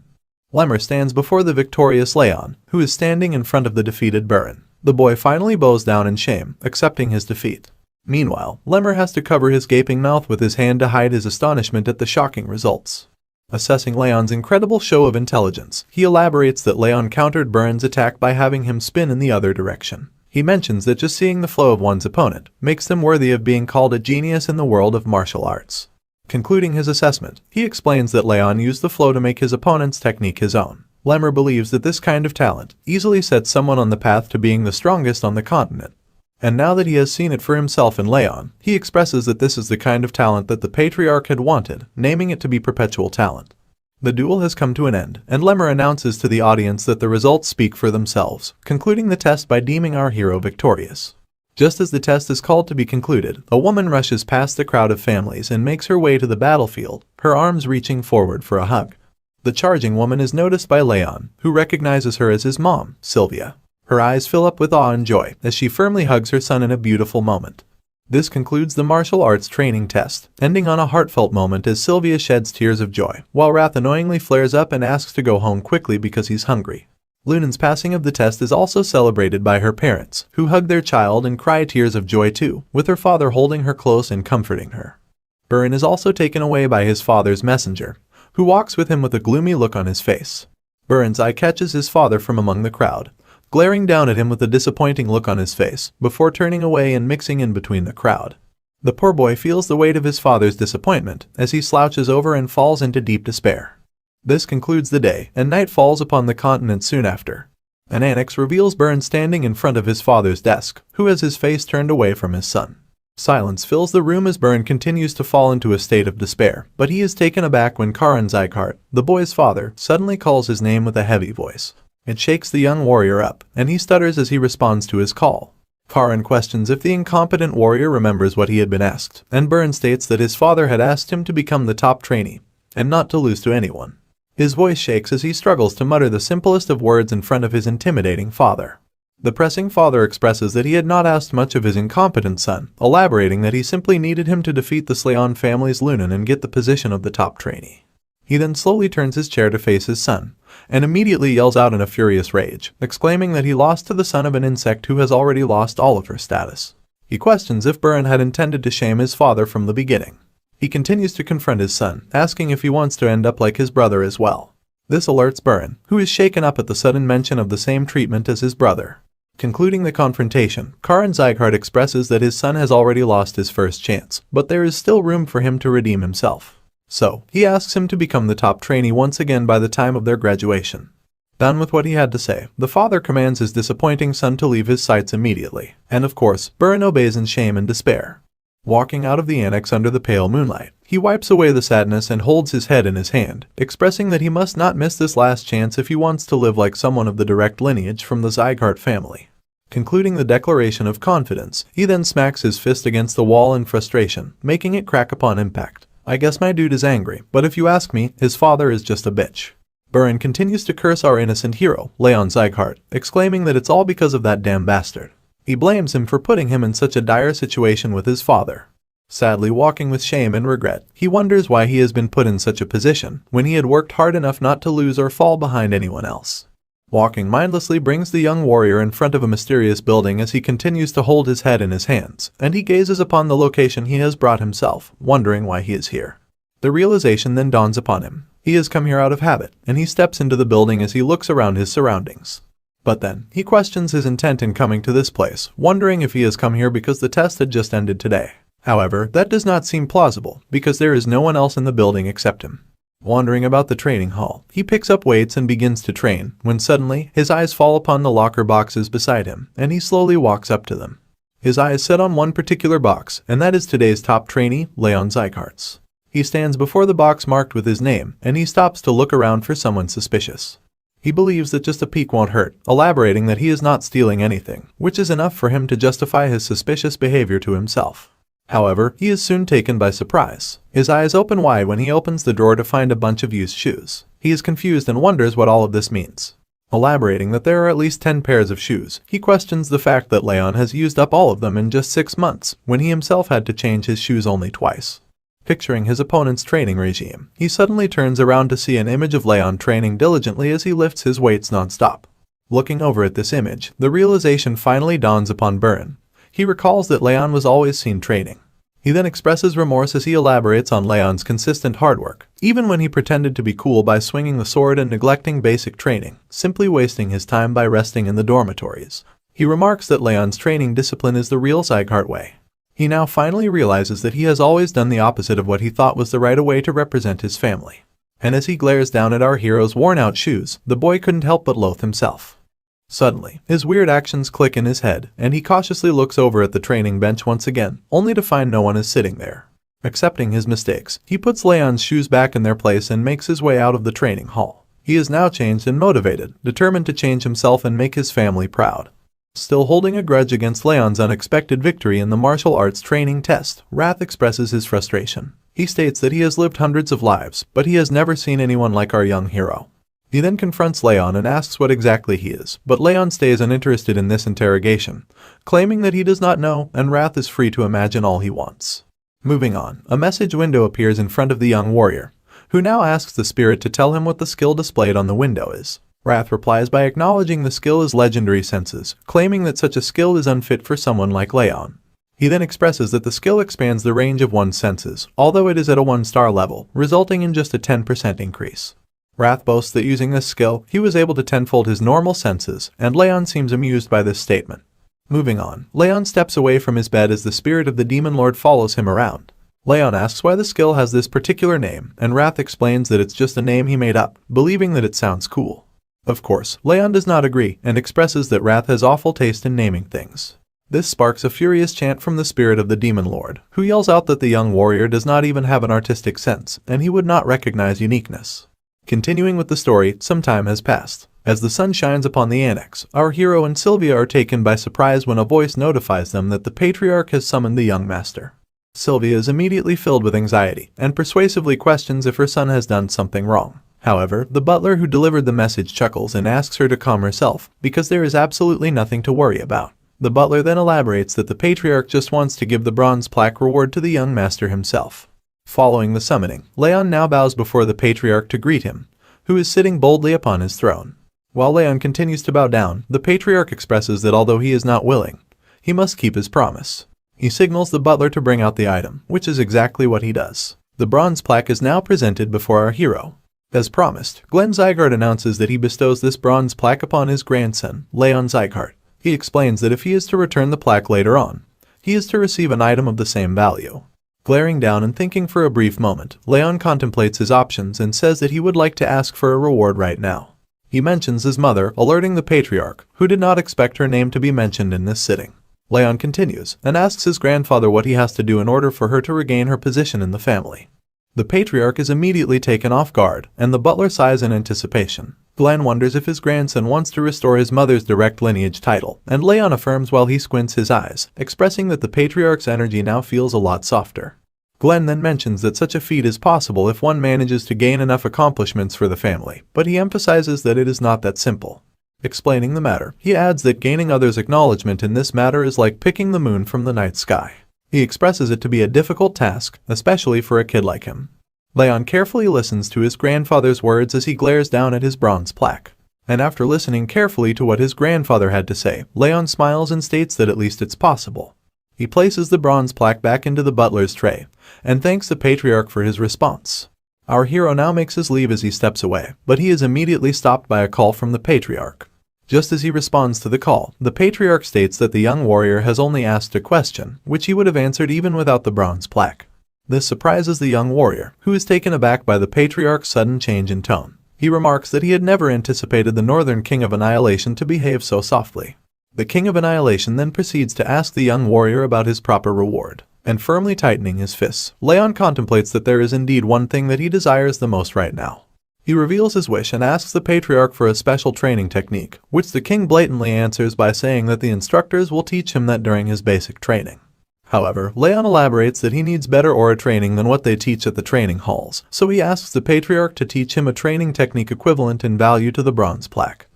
Lemmer stands before the victorious Raon, who is standing in front of the defeated Burin. The boy finally bows down in shame, accepting his defeat. Meanwhile, Lemmer has to cover his gaping mouth with his hand to hide his astonishment at the shocking results. Assessing Raon's incredible show of intelligence, he elaborates that Raon countered Burin's attack by having him spin in the other direction. He mentions that just seeing the flow of one's opponent makes them worthy of being called a genius in the world of martial arts. Concluding his assessment, he explains that Raon used the flow to make his opponent's technique his own. Lemmer believes that this kind of talent easily sets someone on the path to being the strongest on the continent. And now that he has seen it for himself in Raon, he expresses that this is the kind of talent that the patriarch had wanted, naming it to be perpetual talent. The duel has come to an end, and Lemmer announces to the audience that the results speak for themselves, concluding the test by deeming our hero victorious. Just as the test is called to be concluded, a woman rushes past the crowd of families and makes her way to the battlefield, her arms reaching forward for a hug. The charging woman is noticed by Raon, who recognizes her as his mom, Sylvia. Her eyes fill up with awe and joy as she firmly hugs her son in a beautiful moment. This concludes the martial arts training test, ending on a heartfelt moment as Sylvia sheds tears of joy, while Wrath annoyingly flares up and asks to go home quickly because he's hungry. Lunen's passing of the test is also celebrated by her parents, who hug their child and cry tears of joy too, with her father holding her close and comforting her. Burin is also taken away by his father's messenger, who walks with him with a gloomy look on his face. Burin's eye catches his father from among the crowd, glaring down at him with a disappointing look on his face, before turning away and mixing in between the crowd. The poor boy feels the weight of his father's disappointment as he slouches over and falls into deep despair. This concludes the day, and night falls upon the continent soon after. An annex reveals Burin standing in front of his father's desk, who has his face turned away from his son. Silence fills the room as Burin continues to fall into a state of despair, but he is taken aback when House Sieghart, the boy's father, suddenly calls his name with a heavy voice. It shakes the young warrior up, and he stutters as he responds to his call. Karan questions if the incompetent warrior remembers what he had been asked, and Burn states that his father had asked him to become the top trainee, and not to lose to anyone. His voice shakes as he struggles to mutter the simplest of words in front of his intimidating father. The pressing father expresses that he had not asked much of his incompetent son, elaborating that he simply needed him to defeat the Slayon family's Lunan and get the position of the top trainee. He then slowly turns his chair to face his son, and immediately yells out in a furious rage, exclaiming that he lost to the son of an insect who has already lost all of her status. He questions if Burn had intended to shame his father from the beginning. He continues to confront his son, asking if he wants to end up like his brother as well. This alerts Burn, who is shaken up at the sudden mention of the same treatment as his brother. Concluding the confrontation, House Sieghart expresses that his son has already lost his first chance, but there is still room for him to redeem himself. So, he asks him to become the top trainee once again by the time of their graduation. Done with what he had to say, the father commands his disappointing son to leave his sights immediately, and of course, Burn obeys in shame and despair. Walking out of the annex under the pale moonlight, he wipes away the sadness and holds his head in his hand, expressing that he must not miss this last chance if he wants to live like someone of the direct lineage from the Sieghart family. Concluding the declaration of confidence, he then smacks his fist against the wall in frustration, making it crack upon impact. I guess my dude is angry, but if you ask me, his father is just a bitch. Burn continues to curse our innocent hero, Raon Sieghart, exclaiming that it's all because of that damn bastard. He blames him for putting him in such a dire situation with his father. Sadly walking with shame and regret, he wonders why he has been put in such a position, when he had worked hard enough not to lose or fall behind anyone else. Walking mindlessly brings the young warrior in front of a mysterious building as he continues to hold his head in his hands, and he gazes upon the location he has brought himself, wondering why he is here. The realization then dawns upon him. He has come here out of habit, and he steps into the building as he looks around his surroundings. But then, he questions his intent in coming to this place, wondering if he has come here because the test had just ended today. However, that does not seem plausible, because there is no one else in the building except him. Wandering about the training hall, he picks up weights and begins to train, when suddenly, his eyes fall upon the locker boxes beside him, and he slowly walks up to them. His eyes set on one particular box, and that is today's top trainee, Raon Sieghart's. He stands before the box marked with his name, and he stops to look around for someone suspicious. He believes that just a peek won't hurt, elaborating that he is not stealing anything, which is enough for him to justify his suspicious behavior to himself. However, he is soon taken by surprise. His eyes open wide when he opens the drawer to find a bunch of used shoes. He is confused and wonders what all of this means. Elaborating that there are at least 10 pairs of shoes, he questions the fact that Raon has used up all of them in just 6 months, when he himself had to change his shoes only twice. Picturing his opponent's training regime, he suddenly turns around to see an image of Raon training diligently as he lifts his weights non-stop. Looking over at this image, the realization finally dawns upon Burn. He recalls that Raon was always seen training. He then expresses remorse as he elaborates on Raon's consistent hard work, even when he pretended to be cool by swinging the sword and neglecting basic training, simply wasting his time by resting in the dormitories. He remarks that Raon's training discipline is the real Sieghart way. He now finally realizes that he has always done the opposite of what he thought was the right way to represent his family. And as he glares down at our hero's worn-out shoes, the boy couldn't help but loathe himself. Suddenly, his weird actions click in his head, and he cautiously looks over at the training bench once again, only to find no one is sitting there. Accepting his mistakes, he puts Raon's shoes back in their place and makes his way out of the training hall. He is now changed and motivated, determined to change himself and make his family proud. Still holding a grudge against Raon's unexpected victory in the martial arts training test, Wrath expresses his frustration. He states that he has lived hundreds of lives, but he has never seen anyone like our young hero. He then confronts Raon and asks what exactly he is, but Raon stays uninterested in this interrogation, claiming that he does not know, and Wrath is free to imagine all he wants. Moving on, a message window appears in front of the young warrior, who now asks the spirit to tell him what the skill displayed on the window is. Wrath replies by acknowledging the skill as legendary senses, claiming that such a skill is unfit for someone like Raon. He then expresses that the skill expands the range of one's senses, although it is at a 1-star level, resulting in just a 10% increase. Wrath boasts that using this skill, he was able to tenfold his normal senses, and Raon seems amused by this statement. Moving on, Raon steps away from his bed as the spirit of the demon lord follows him around. Raon asks why the skill has this particular name, and Wrath explains that it's just a name he made up, believing that it sounds cool. Of course, Raon does not agree, and expresses that Wrath has awful taste in naming things. This sparks a furious chant from the spirit of the demon lord, who yells out that the young warrior does not even have an artistic sense, and he would not recognize uniqueness. Continuing with the story, some time has passed. As the sun shines upon the annex, our hero and Sylvia are taken by surprise when a voice notifies them that the patriarch has summoned the young master. Sylvia is immediately filled with anxiety and persuasively questions if her son has done something wrong. However, the butler who delivered the message chuckles and asks her to calm herself because there is absolutely nothing to worry about. The butler then elaborates that the patriarch just wants to give the bronze plaque reward to the young master himself. Following the summoning, Raon now bows before the patriarch to greet him, who is sitting boldly upon his throne. While Raon continues to bow down, the patriarch expresses that although he is not willing, he must keep his promise. He signals the butler to bring out the item, which is exactly what he does. The bronze plaque is now presented before our hero. As promised, Sieghart announces that he bestows this bronze plaque upon his grandson, Raon Sieghart. He explains that if he is to return the plaque later on, he is to receive an item of the same value. Glaring down and thinking for a brief moment, Raon contemplates his options and says that he would like to ask for a reward right now. He mentions his mother, alerting the patriarch, who did not expect her name to be mentioned in this sitting. Raon continues and asks his grandfather what he has to do in order for her to regain her position in the family. The patriarch is immediately taken off guard, and the butler sighs in anticipation. Glenn wonders if his grandson wants to restore his mother's direct lineage title, and Raon affirms while he squints his eyes, expressing that the patriarch's energy now feels a lot softer. Glenn then mentions that such a feat is possible if one manages to gain enough accomplishments for the family, but he emphasizes that it is not that simple. Explaining the matter, he adds that gaining others' acknowledgement in this matter is like picking the moon from the night sky. He expresses it to be a difficult task, especially for a kid like him. Raon carefully listens to his grandfather's words as he glares down at his bronze plaque. And after listening carefully to what his grandfather had to say, Raon smiles and states that at least it's possible. He places the bronze plaque back into the butler's tray, and thanks the patriarch for his response. Our hero now makes his leave as he steps away, but he is immediately stopped by a call from the patriarch. Just as he responds to the call, the patriarch states that the young warrior has only asked a question, which he would have answered even without the bronze plaque. This surprises the young warrior, who is taken aback by the patriarch's sudden change in tone. He remarks that he had never anticipated the Northern King of Annihilation to behave so softly. The King of Annihilation then proceeds to ask the young warrior about his proper reward, and firmly tightening his fists, Raon contemplates that there is indeed one thing that he desires the most right now. He reveals his wish and asks the patriarch for a special training technique, which the king blatantly answers by saying that the instructors will teach him that during his basic training. However, Raon elaborates that he needs better aura training than what they teach at the training halls, so he asks the patriarch to teach him a training technique equivalent in value to the bronze plaque.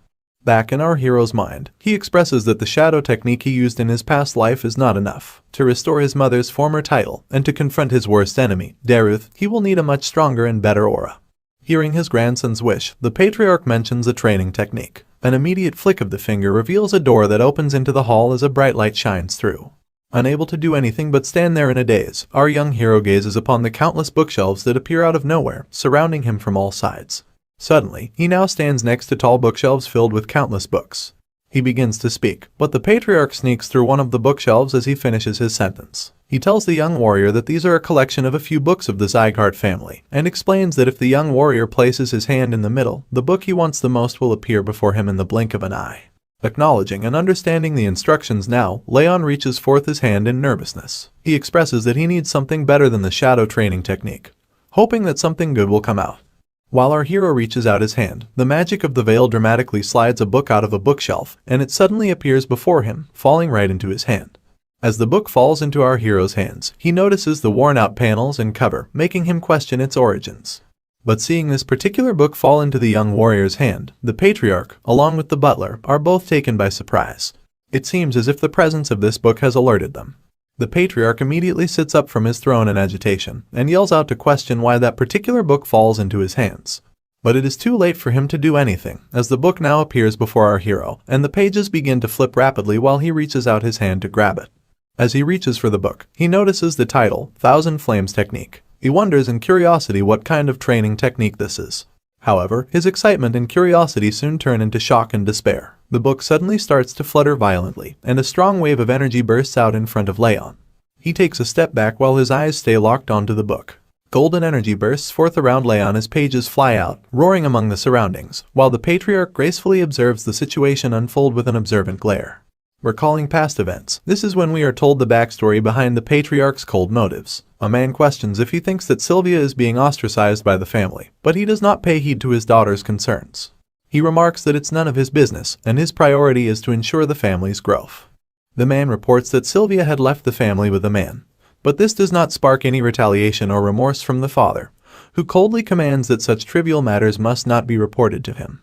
Back in our hero's mind, he expresses that the shadow technique he used in his past life is not enough. To restore his mother's former title, and to confront his worst enemy, Derus, he will need a much stronger and better aura. Hearing his grandson's wish, the patriarch mentions a training technique. An immediate flick of the finger reveals a door that opens into the hall as a bright light shines through. Unable to do anything but stand there in a daze, our young hero gazes upon the countless bookshelves that appear out of nowhere, surrounding him from all sides. Suddenly, he now stands next to tall bookshelves filled with countless books. He begins to speak, but the patriarch sneaks through one of the bookshelves as he finishes his sentence. He tells the young warrior that these are a collection of a few books of the Sieghart family, and explains that if the young warrior places his hand in the middle, the book he wants the most will appear before him in the blink of an eye. Acknowledging and understanding the instructions now, Raon reaches forth his hand in nervousness. He expresses that he needs something better than the shadow training technique, hoping that something good will come out. While our hero reaches out his hand, the magic of the veil dramatically slides a book out of a bookshelf, and it suddenly appears before him, falling right into his hand. As the book falls into our hero's hands, he notices the worn-out panels and cover, making him question its origins. But seeing this particular book fall into the young warrior's hand, the patriarch, along with the butler, are both taken by surprise. It seems as if the presence of this book has alerted them. The patriarch immediately sits up from his throne in agitation, and yells out to question why that particular book falls into his hands. But it is too late for him to do anything, as the book now appears before our hero, and the pages begin to flip rapidly while he reaches out his hand to grab it. As he reaches for the book, he notices the title, Thousand Flames Technique. He wonders in curiosity what kind of training technique this is. However, his excitement and curiosity soon turn into shock and despair. The book suddenly starts to flutter violently, and a strong wave of energy bursts out in front of Raon. He takes a step back while his eyes stay locked onto the book. Golden energy bursts forth around Raon as pages fly out, roaring among the surroundings, while the patriarch gracefully observes the situation unfold with an observant glare. Recalling past events, this is when we are told the backstory behind the patriarch's cold motives. A man questions if he thinks that Sylvia is being ostracized by the family, but he does not pay heed to his daughter's concerns. He remarks that it's none of his business, and his priority is to ensure the family's growth. The man reports that Sylvia had left the family with the man, but this does not spark any retaliation or remorse from the father, who coldly commands that such trivial matters must not be reported to him.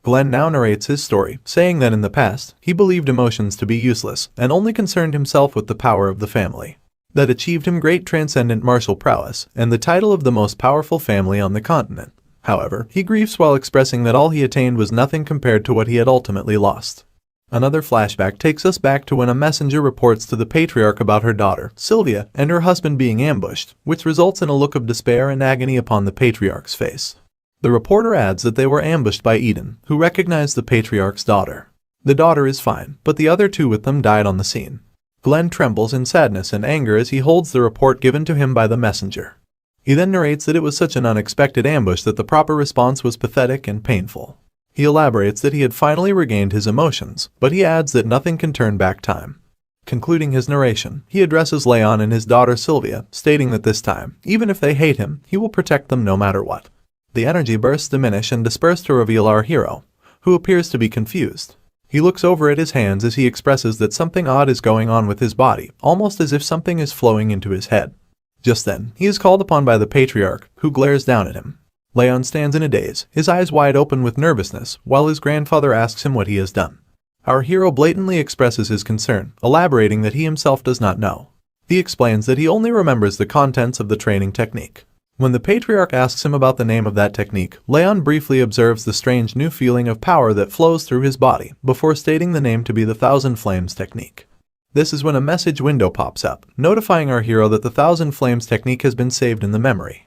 Glenn now narrates his story, saying that in the past, he believed emotions to be useless and only concerned himself with the power of the family. That achieved him great transcendent martial prowess and the title of the most powerful family on the continent. However, he grieves while expressing that all he attained was nothing compared to what he had ultimately lost. Another flashback takes us back to when a messenger reports to the patriarch about her daughter, Sylvia, and her husband being ambushed, which results in a look of despair and agony upon the patriarch's face. The reporter adds that they were ambushed by Eden, who recognized the patriarch's daughter. The daughter is fine, but the other two with them died on the scene. Glenn trembles in sadness and anger as he holds the report given to him by the messenger. He then narrates that it was such an unexpected ambush that the proper response was pathetic and painful. He elaborates that he had finally regained his emotions, but he adds that nothing can turn back time. Concluding his narration, he addresses Raon and his daughter Sylvia, stating that this time, even if they hate him, he will protect them no matter what. The energy bursts diminish and disperse to reveal our hero, who appears to be confused. He looks over at his hands as he expresses that something odd is going on with his body, almost as if something is flowing into his head. Just then, he is called upon by the patriarch, who glares down at him. Raon stands in a daze, his eyes wide open with nervousness, while his grandfather asks him what he has done. Our hero blatantly expresses his concern, elaborating that he himself does not know. He explains that he only remembers the contents of the training technique. When the patriarch asks him about the name of that technique, Raon briefly observes the strange new feeling of power that flows through his body, before stating the name to be the Thousand Flames technique. This is when a message window pops up, notifying our hero that the Thousand Flames technique has been saved in the memory.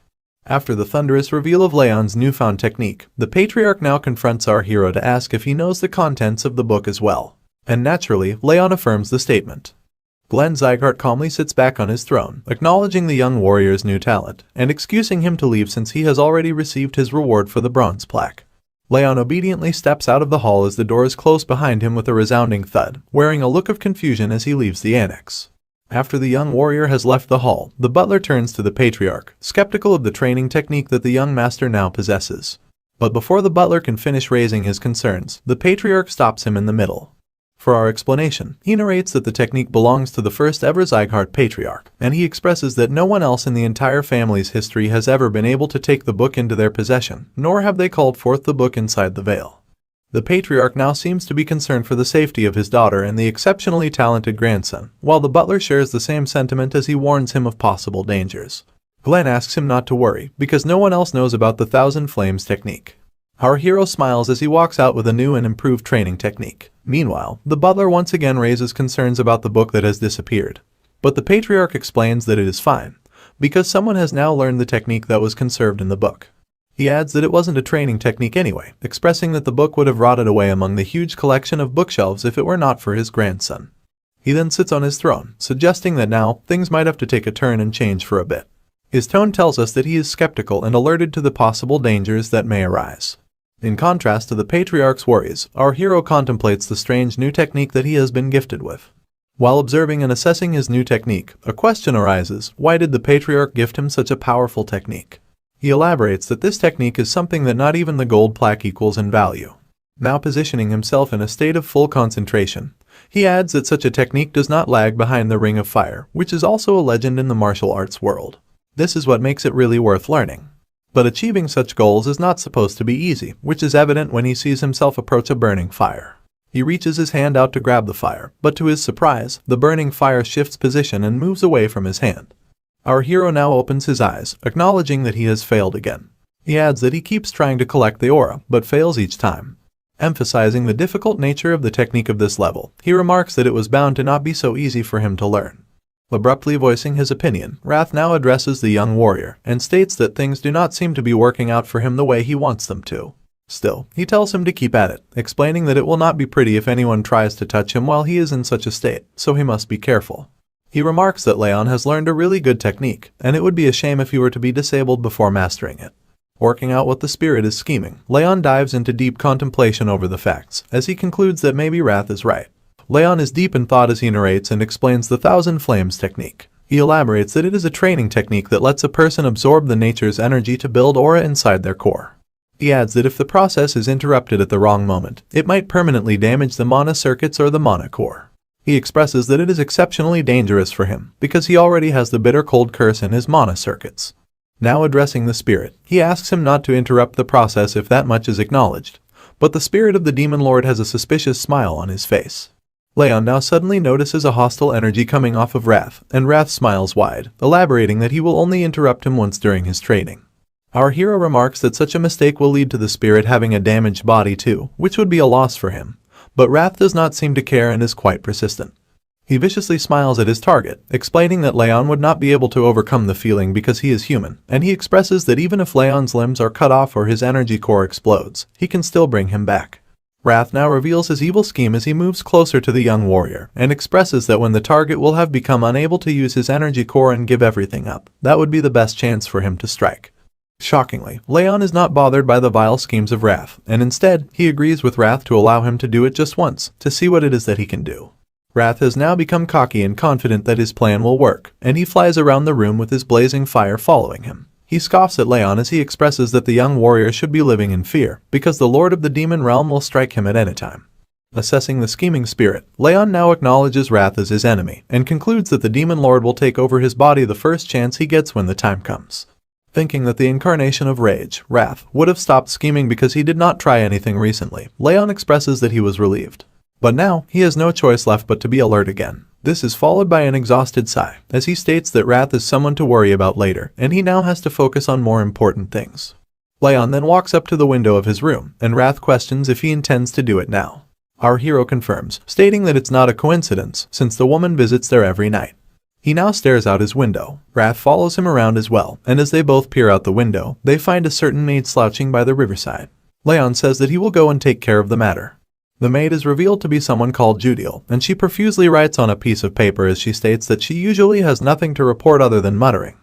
After the thunderous reveal of Raon's newfound technique, the patriarch now confronts our hero to ask if he knows the contents of the book as well. And naturally, Raon affirms the statement. Glenn Sieghart calmly sits back on his throne, acknowledging the young warrior's new talent, and excusing him to leave since he has already received his reward for the bronze plaque. Raon obediently steps out of the hall as the doors close behind him with a resounding thud, wearing a look of confusion as he leaves the annex. After the young warrior has left the hall, the butler turns to the patriarch, skeptical of the training technique that the young master now possesses. But before the butler can finish raising his concerns, the patriarch stops him in the middle. For our explanation, he narrates that the technique belongs to the first ever Sieghart patriarch, and he expresses that no one else in the entire family's history has ever been able to take the book into their possession, nor have they called forth the book inside the veil. The patriarch now seems to be concerned for the safety of his daughter and the exceptionally talented grandson, while the butler shares the same sentiment as he warns him of possible dangers. Glenn asks him not to worry, because no one else knows about the Thousand Flames technique. Our hero smiles as he walks out with a new and improved training technique. Meanwhile, the butler once again raises concerns about the book that has disappeared. But the patriarch explains that it is fine, because someone has now learned the technique that was conserved in the book. He adds that it wasn't a training technique anyway, expressing that the book would have rotted away among the huge collection of bookshelves if it were not for his grandson. He then sits on his throne, suggesting that now, things might have to take a turn and change for a bit. His tone tells us that he is skeptical and alerted to the possible dangers that may arise. In contrast to the patriarch's worries, our hero contemplates the strange new technique that he has been gifted with. While observing and assessing his new technique, a question arises: why did the patriarch gift him such a powerful technique? He elaborates that this technique is something that not even the gold plaque equals in value. Now positioning himself in a state of full concentration, he adds that such a technique does not lag behind the Ring of Fire, which is also a legend in the martial arts world. This is what makes it really worth learning. But achieving such goals is not supposed to be easy, which is evident when he sees himself approach a burning fire. He reaches his hand out to grab the fire, but to his surprise, the burning fire shifts position and moves away from his hand. Our hero now opens his eyes, acknowledging that he has failed again. He adds that he keeps trying to collect the aura, but fails each time. Emphasizing the difficult nature of the technique of this level, he remarks that it was bound to not be so easy for him to learn. Abruptly voicing his opinion, Wrath now addresses the young warrior and states that things do not seem to be working out for him the way he wants them to. Still, he tells him to keep at it, explaining that it will not be pretty if anyone tries to touch him while he is in such a state, so he must be careful. He remarks that Raon has learned a really good technique, and it would be a shame if he were to be disabled before mastering it. Working out what the spirit is scheming, Raon dives into deep contemplation over the facts, as he concludes that maybe Wrath is right. Raon is deep in thought as he narrates and explains the Thousand Flames technique. He elaborates that it is a training technique that lets a person absorb the nature's energy to build aura inside their core. He adds that if the process is interrupted at the wrong moment, it might permanently damage the mana circuits or the mana core. He expresses that it is exceptionally dangerous for him because he already has the bitter cold curse in his mana circuits. Now addressing the spirit, he asks him not to interrupt the process if that much is acknowledged, but the spirit of the demon lord has a suspicious smile on his face. Raon now suddenly notices a hostile energy coming off of Wrath, and Wrath smiles wide, elaborating that he will only interrupt him once during his training. Our hero remarks that such a mistake will lead to the spirit having a damaged body too, which would be a loss for him, but Wrath does not seem to care and is quite persistent. He viciously smiles at his target, explaining that Raon would not be able to overcome the feeling because he is human, and he expresses that even if Raon's limbs are cut off or his energy core explodes, he can still bring him back. Wrath now reveals his evil scheme as he moves closer to the young warrior, and expresses that when the target will have become unable to use his energy core and give everything up, that would be the best chance for him to strike. Shockingly, Raon is not bothered by the vile schemes of Wrath, and instead, he agrees with Wrath to allow him to do it just once, to see what it is that he can do. Wrath has now become cocky and confident that his plan will work, and he flies around the room with his blazing fire following him. He scoffs at Raon as he expresses that the young warrior should be living in fear, because the Lord of the Demon Realm will strike him at any time. Assessing the scheming spirit, Raon now acknowledges Wrath as his enemy, and concludes that the Demon Lord will take over his body the first chance he gets when the time comes. Thinking that the incarnation of rage, Wrath, would have stopped scheming because he did not try anything recently, Raon expresses that he was relieved. But now, he has no choice left but to be alert again. This is followed by an exhausted sigh, as he states that Wrath is someone to worry about later, and he now has to focus on more important things. Raon then walks up to the window of his room, and Wrath questions if he intends to do it now. Our hero confirms, stating that it's not a coincidence, since the woman visits there every night. He now stares out his window. Wrath follows him around as well, and as they both peer out the window, they find a certain maid slouching by the riverside. Raon says that he will go and take care of the matter. The maid is revealed to be someone called Judiel, and she profusely writes on a piece of paper as she states that she usually has nothing to report other than muttering.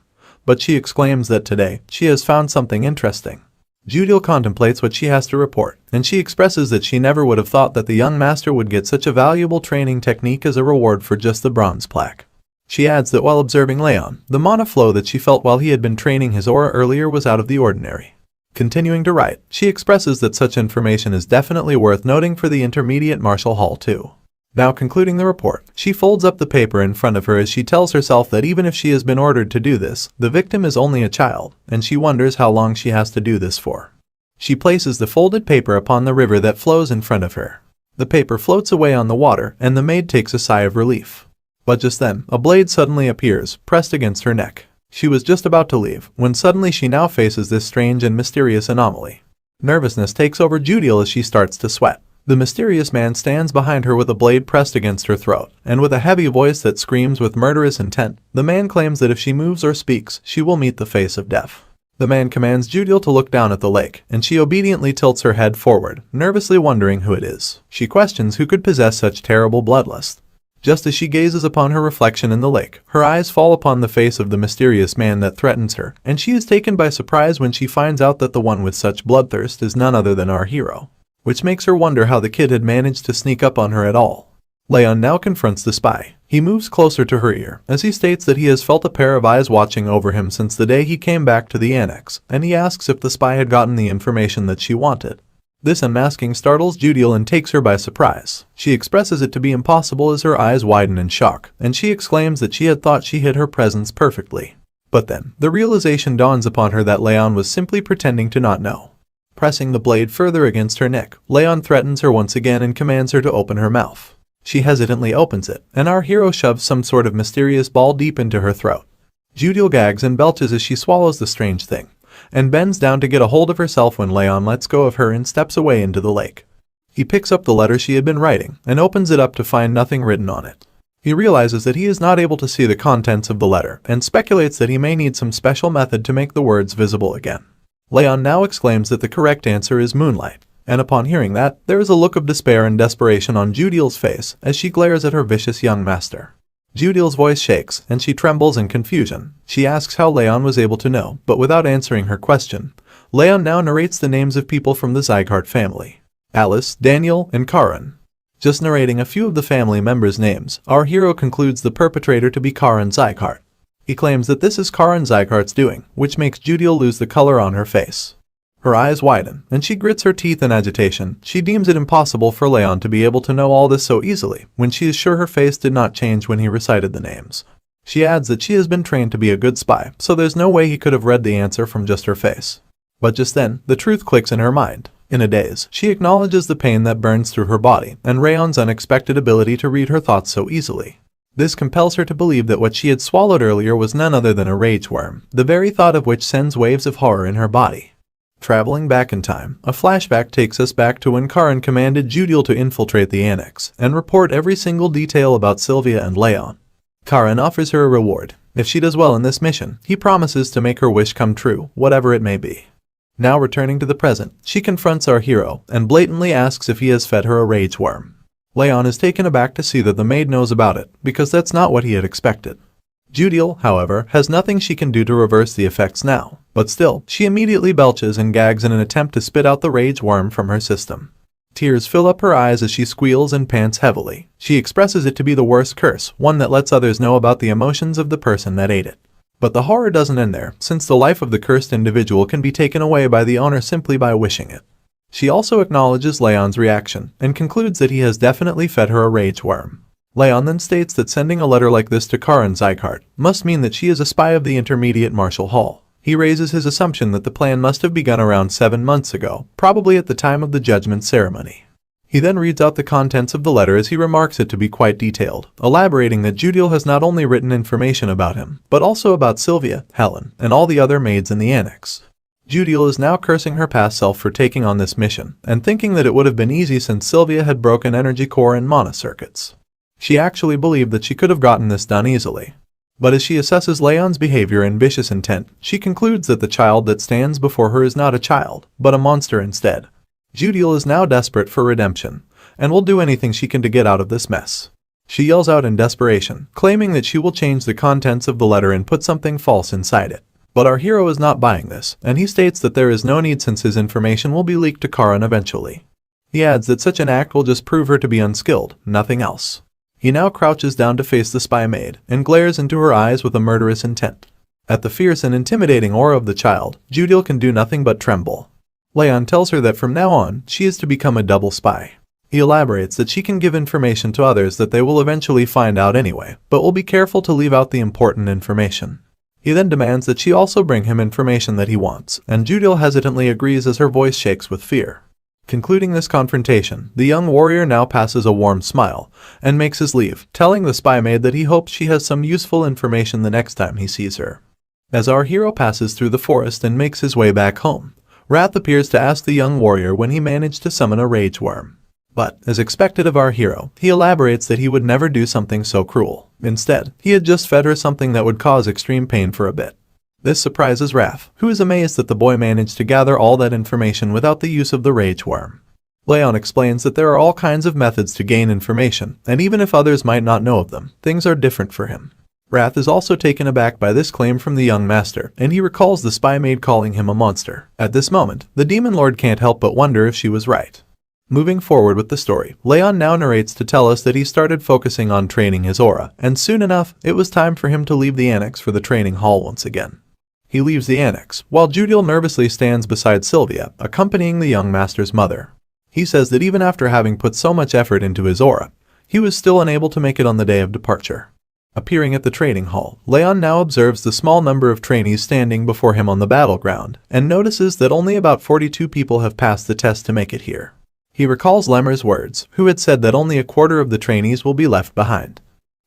But she exclaims that today, she has found something interesting. Judiel contemplates what she has to report, and she expresses that she never would have thought that the young master would get such a valuable training technique as a reward for just the bronze plaque. She adds that while observing Raon, the mana flow that she felt while he had been training his aura earlier was out of the ordinary. Continuing to write, she expresses that such information is definitely worth noting for the intermediate martial hall too. Now concluding the report, she folds up the paper in front of her as she tells herself that even if she has been ordered to do this, the victim is only a child, and she wonders how long she has to do this for. She places the folded paper upon the river that flows in front of her. The paper floats away on the water, and the maid takes a sigh of relief. But just then, a blade suddenly appears, pressed against her neck. She was just about to leave, when suddenly she now faces this strange and mysterious anomaly. Nervousness takes over Judiel as she starts to sweat. The mysterious man stands behind her with a blade pressed against her throat, and with a heavy voice that screams with murderous intent, the man claims that if she moves or speaks, she will meet the face of death. The man commands Judiel to look down at the lake, and she obediently tilts her head forward, nervously wondering who it is. She questions who could possess such terrible bloodlust. Just as she gazes upon her reflection in the lake, her eyes fall upon the face of the mysterious man that threatens her, and she is taken by surprise when she finds out that the one with such bloodthirst is none other than our hero, which makes her wonder how the kid had managed to sneak up on her at all. Raon now confronts the spy. He moves closer to her ear, as he states that he has felt a pair of eyes watching over him since the day he came back to the annex, and he asks if the spy had gotten the information that she wanted. This unmasking startles Judiel and takes her by surprise. She expresses it to be impossible as her eyes widen in shock, and she exclaims that she had thought she hid her presence perfectly. But then, the realization dawns upon her that Raon was simply pretending to not know. Pressing the blade further against her neck, Raon threatens her once again and commands her to open her mouth. She hesitantly opens it, and our hero shoves some sort of mysterious ball deep into her throat. Judiel gags and belches as she swallows the strange thing, and bends down to get a hold of herself when Raon lets go of her and steps away into the lake. He picks up the letter she had been writing, and opens it up to find nothing written on it. He realizes that he is not able to see the contents of the letter, and speculates that he may need some special method to make the words visible again. Raon now exclaims that the correct answer is moonlight, and upon hearing that, there is a look of despair and desperation on Judiel's face as she glares at her vicious young master. Judiel's voice shakes, and she trembles in confusion. She asks how Raon was able to know, but without answering her question, Raon now narrates the names of people from the Sieghart family: Alice, Daniel, and Karin. Just narrating a few of the family members' names, our hero concludes the perpetrator to be Karin Sieghart. He claims that this is Karin Sieghart's doing, which makes Judiel lose the color on her face. Her eyes widen, and she grits her teeth in agitation. She deems it impossible for Raon to be able to know all this so easily, when she is sure her face did not change when he recited the names. She adds that she has been trained to be a good spy, so there's no way he could have read the answer from just her face. But just then, the truth clicks in her mind. In a daze, she acknowledges the pain that burns through her body, and Raon's unexpected ability to read her thoughts so easily. This compels her to believe that what she had swallowed earlier was none other than a rage worm, the very thought of which sends waves of horror in her body. Traveling back in time, a flashback takes us back to when Karan commanded Judiel to infiltrate the annex and report every single detail about Sylvia and Raon. Karan offers her a reward. If she does well in this mission, he promises to make her wish come true, whatever it may be. Now returning to the present, she confronts our hero and blatantly asks if he has fed her a rage worm. Raon is taken aback to see that the maid knows about it, because that's not what he had expected. Judiel, however, has nothing she can do to reverse the effects now, but still, she immediately belches and gags in an attempt to spit out the rage worm from her system. Tears fill up her eyes as she squeals and pants heavily. She expresses it to be the worst curse, one that lets others know about the emotions of the person that ate it. But the horror doesn't end there, since the life of the cursed individual can be taken away by the owner simply by wishing it. She also acknowledges Raon's reaction, and concludes that he has definitely fed her a rage worm. Raon then states that sending a letter like this to House Sieghart must mean that she is a spy of the Intermediate Martial Hall. He raises his assumption that the plan must have begun around 7 months ago, probably at the time of the judgment ceremony. He then reads out the contents of the letter as he remarks it to be quite detailed, elaborating that Judiel has not only written information about him, but also about Sylvia, Helen, and all the other maids in the annex. Judiel is now cursing her past self for taking on this mission, and thinking that it would have been easy since Sylvia had broken energy core and mana circuits. She actually believed that she could have gotten this done easily. But as she assesses Raon's behavior and vicious intent, she concludes that the child that stands before her is not a child, but a monster instead. Judiel is now desperate for redemption, and will do anything she can to get out of this mess. She yells out in desperation, claiming that she will change the contents of the letter and put something false inside it. But our hero is not buying this, and he states that there is no need since his information will be leaked to Karan eventually. He adds that such an act will just prove her to be unskilled, nothing else. He now crouches down to face the spy maid, and glares into her eyes with a murderous intent. At the fierce and intimidating aura of the child, Judiel can do nothing but tremble. Raon tells her that from now on, she is to become a double spy. He elaborates that she can give information to others that they will eventually find out anyway, but will be careful to leave out the important information. He then demands that she also bring him information that he wants, and Judiel hesitantly agrees as her voice shakes with fear. Concluding this confrontation, the young warrior now passes a warm smile, and makes his leave, telling the spy maid that he hopes she has some useful information the next time he sees her. As our hero passes through the forest and makes his way back home, Wrath appears to ask the young warrior when he managed to summon a rage worm. But, as expected of our hero, he elaborates that he would never do something so cruel. Instead, he had just fed her something that would cause extreme pain for a bit. This surprises Wrath, who is amazed that the boy managed to gather all that information without the use of the rage worm. Raon explains that there are all kinds of methods to gain information, and even if others might not know of them, things are different for him. Wrath is also taken aback by this claim from the young master, and he recalls the spy maid calling him a monster. At this moment, the demon lord can't help but wonder if she was right. Moving forward with the story, Raon now narrates to tell us that he started focusing on training his aura, and soon enough, it was time for him to leave the annex for the training hall once again. He leaves the annex, while Judiel nervously stands beside Sylvia, accompanying the young master's mother. He says that even after having put so much effort into his aura, he was still unable to make it on the day of departure. Appearing at the training hall, Raon now observes the small number of trainees standing before him on the battleground, and notices that only about 42 people have passed the test to make it here. He recalls Lemmer's words, who had said that only a quarter of the trainees will be left behind.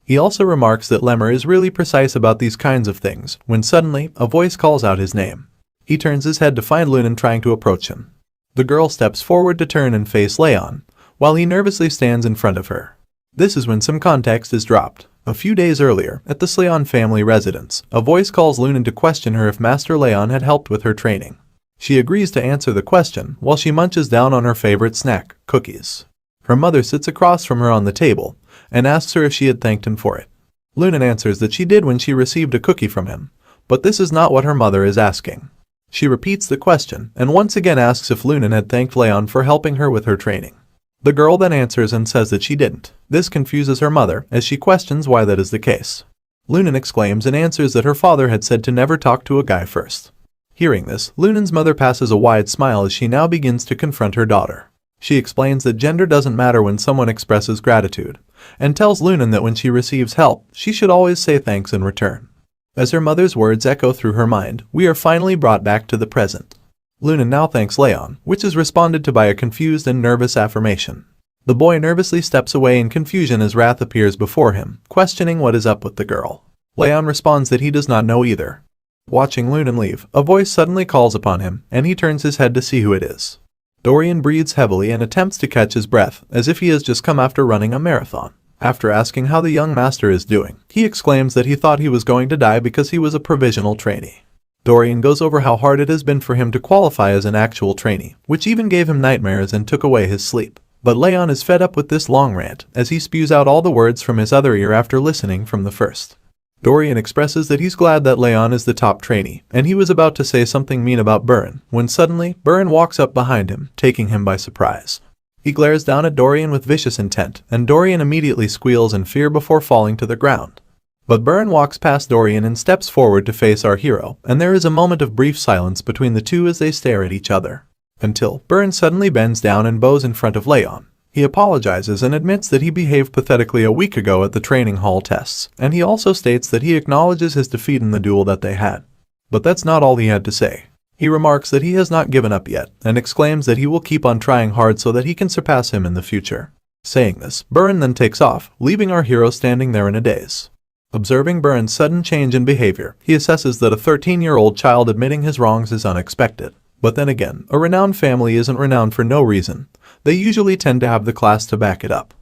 He also remarks that Lemmer is really precise about these kinds of things, when suddenly, a voice calls out his name. He turns his head to find Lunan trying to approach him. The girl steps forward to turn and face Raon, while he nervously stands in front of her. This is when some context is dropped. A few days earlier, at the Sleon family residence, a voice calls Lunan to question her if Master Raon had helped with her training. She agrees to answer the question, while she munches down on her favorite snack, cookies. Her mother sits across from her on the table, and asks her if she had thanked him for it. Lunan answers that she did when she received a cookie from him, but this is not what her mother is asking. She repeats the question, and once again asks if Lunan had thanked Raon for helping her with her training. The girl then answers and says that she didn't. This confuses her mother, as she questions why that is the case. Lunan exclaims and answers that her father had said to never talk to a guy first. Hearing this, Lunan's mother passes a wide smile as she now begins to confront her daughter. She explains that gender doesn't matter when someone expresses gratitude, and tells Lunan that when she receives help, she should always say thanks in return. As her mother's words echo through her mind, we are finally brought back to the present. Lunan now thanks Raon, which is responded to by a confused and nervous affirmation. The boy nervously steps away in confusion as wrath appears before him, questioning what is up with the girl. Raon responds that he does not know either. Watching Lunan leave, a voice suddenly calls upon him, and he turns his head to see who it is. Dorian breathes heavily and attempts to catch his breath, as if he has just come after running a marathon. After asking how the young master is doing, he exclaims that he thought he was going to die because he was a provisional trainee. Dorian goes over how hard it has been for him to qualify as an actual trainee, which even gave him nightmares and took away his sleep. But Raon is fed up with this long rant, as he spews out all the words from his other ear after listening from the first. Dorian expresses that he's glad that Raon is the top trainee, and he was about to say something mean about Burin, when suddenly, Burin walks up behind him, taking him by surprise. He glares down at Dorian with vicious intent, and Dorian immediately squeals in fear before falling to the ground. But Burin walks past Dorian and steps forward to face our hero, and there is a moment of brief silence between the two as they stare at each other. Until Burin suddenly bends down and bows in front of Raon. He apologizes and admits that he behaved pathetically a week ago at the training hall tests, and he also states that he acknowledges his defeat in the duel that they had. But that's not all he had to say. He remarks that he has not given up yet, and exclaims that he will keep on trying hard so that he can surpass him in the future. Saying this, Burin then takes off, leaving our hero standing there in a daze. Observing Burin's sudden change in behavior, he assesses that a 13-year-old child admitting his wrongs is unexpected. But then again, a renowned family isn't renowned for no reason. They usually tend to have the class to back it up.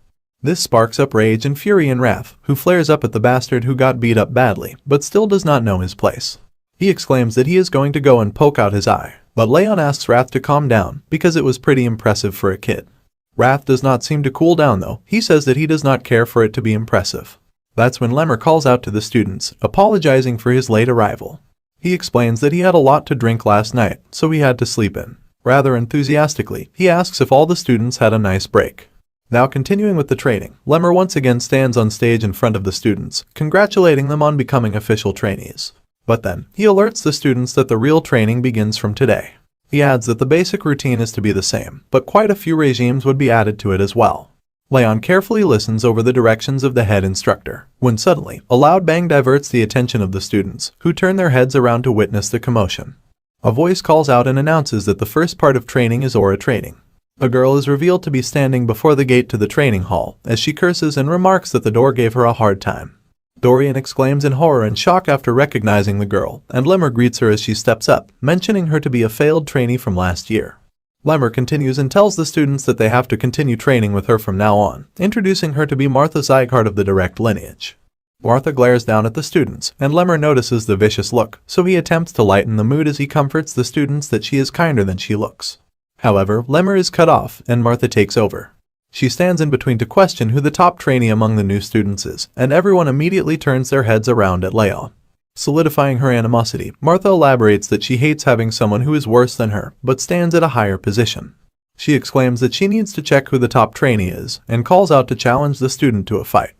This sparks up rage and fury in Wrath, who flares up at the bastard who got beat up badly, but still does not know his place. He exclaims that he is going to go and poke out his eye, but Raon asks Wrath to calm down, because it was pretty impressive for a kid. Wrath does not seem to cool down though. He says that he does not care for it to be impressive. That's when Lemmer calls out to the students, apologizing for his late arrival. He explains that he had a lot to drink last night, so he had to sleep in. Rather enthusiastically, he asks if all the students had a nice break. Now continuing with the training, Lemmer once again stands on stage in front of the students, congratulating them on becoming official trainees. But then, he alerts the students that the real training begins from today. He adds that the basic routine is to be the same, but quite a few regimes would be added to it as well. Raon carefully listens over the directions of the head instructor, when suddenly, a loud bang diverts the attention of the students, who turn their heads around to witness the commotion. A voice calls out and announces that the first part of training is aura training. A girl is revealed to be standing before the gate to the training hall, as she curses and remarks that the door gave her a hard time. Dorian exclaims in horror and shock after recognizing the girl, and Lemmer greets her as she steps up, mentioning her to be a failed trainee from last year. Lemmer continues and tells the students that they have to continue training with her from now on, introducing her to be Martha Sieghart of the direct lineage. Martha glares down at the students, and Lemmer notices the vicious look, so he attempts to lighten the mood as he comforts the students that she is kinder than she looks. However, Lemmer is cut off, and Martha takes over. She stands in between to question who the top trainee among the new students is, and everyone immediately turns their heads around at Raon. Solidifying her animosity, Martha elaborates that she hates having someone who is worse than her, but stands at a higher position. She exclaims that she needs to check who the top trainee is, and calls out to challenge the student to a fight.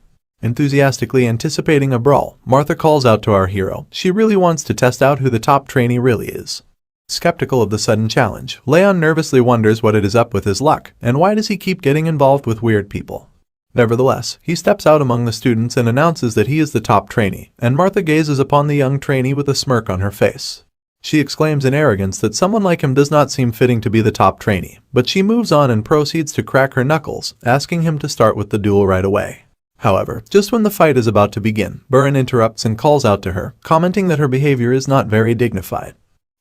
Enthusiastically anticipating a brawl, Martha calls out to our hero. She really wants to test out who the top trainee really is. Skeptical of the sudden challenge, Raon nervously wonders what it is up with his luck, and why does he keep getting involved with weird people. Nevertheless, he steps out among the students and announces that he is the top trainee, and Martha gazes upon the young trainee with a smirk on her face. She exclaims in arrogance that someone like him does not seem fitting to be the top trainee, but she moves on and proceeds to crack her knuckles, asking him to start with the duel right away. However, just when the fight is about to begin, Burin interrupts and calls out to her, commenting that her behavior is not very dignified.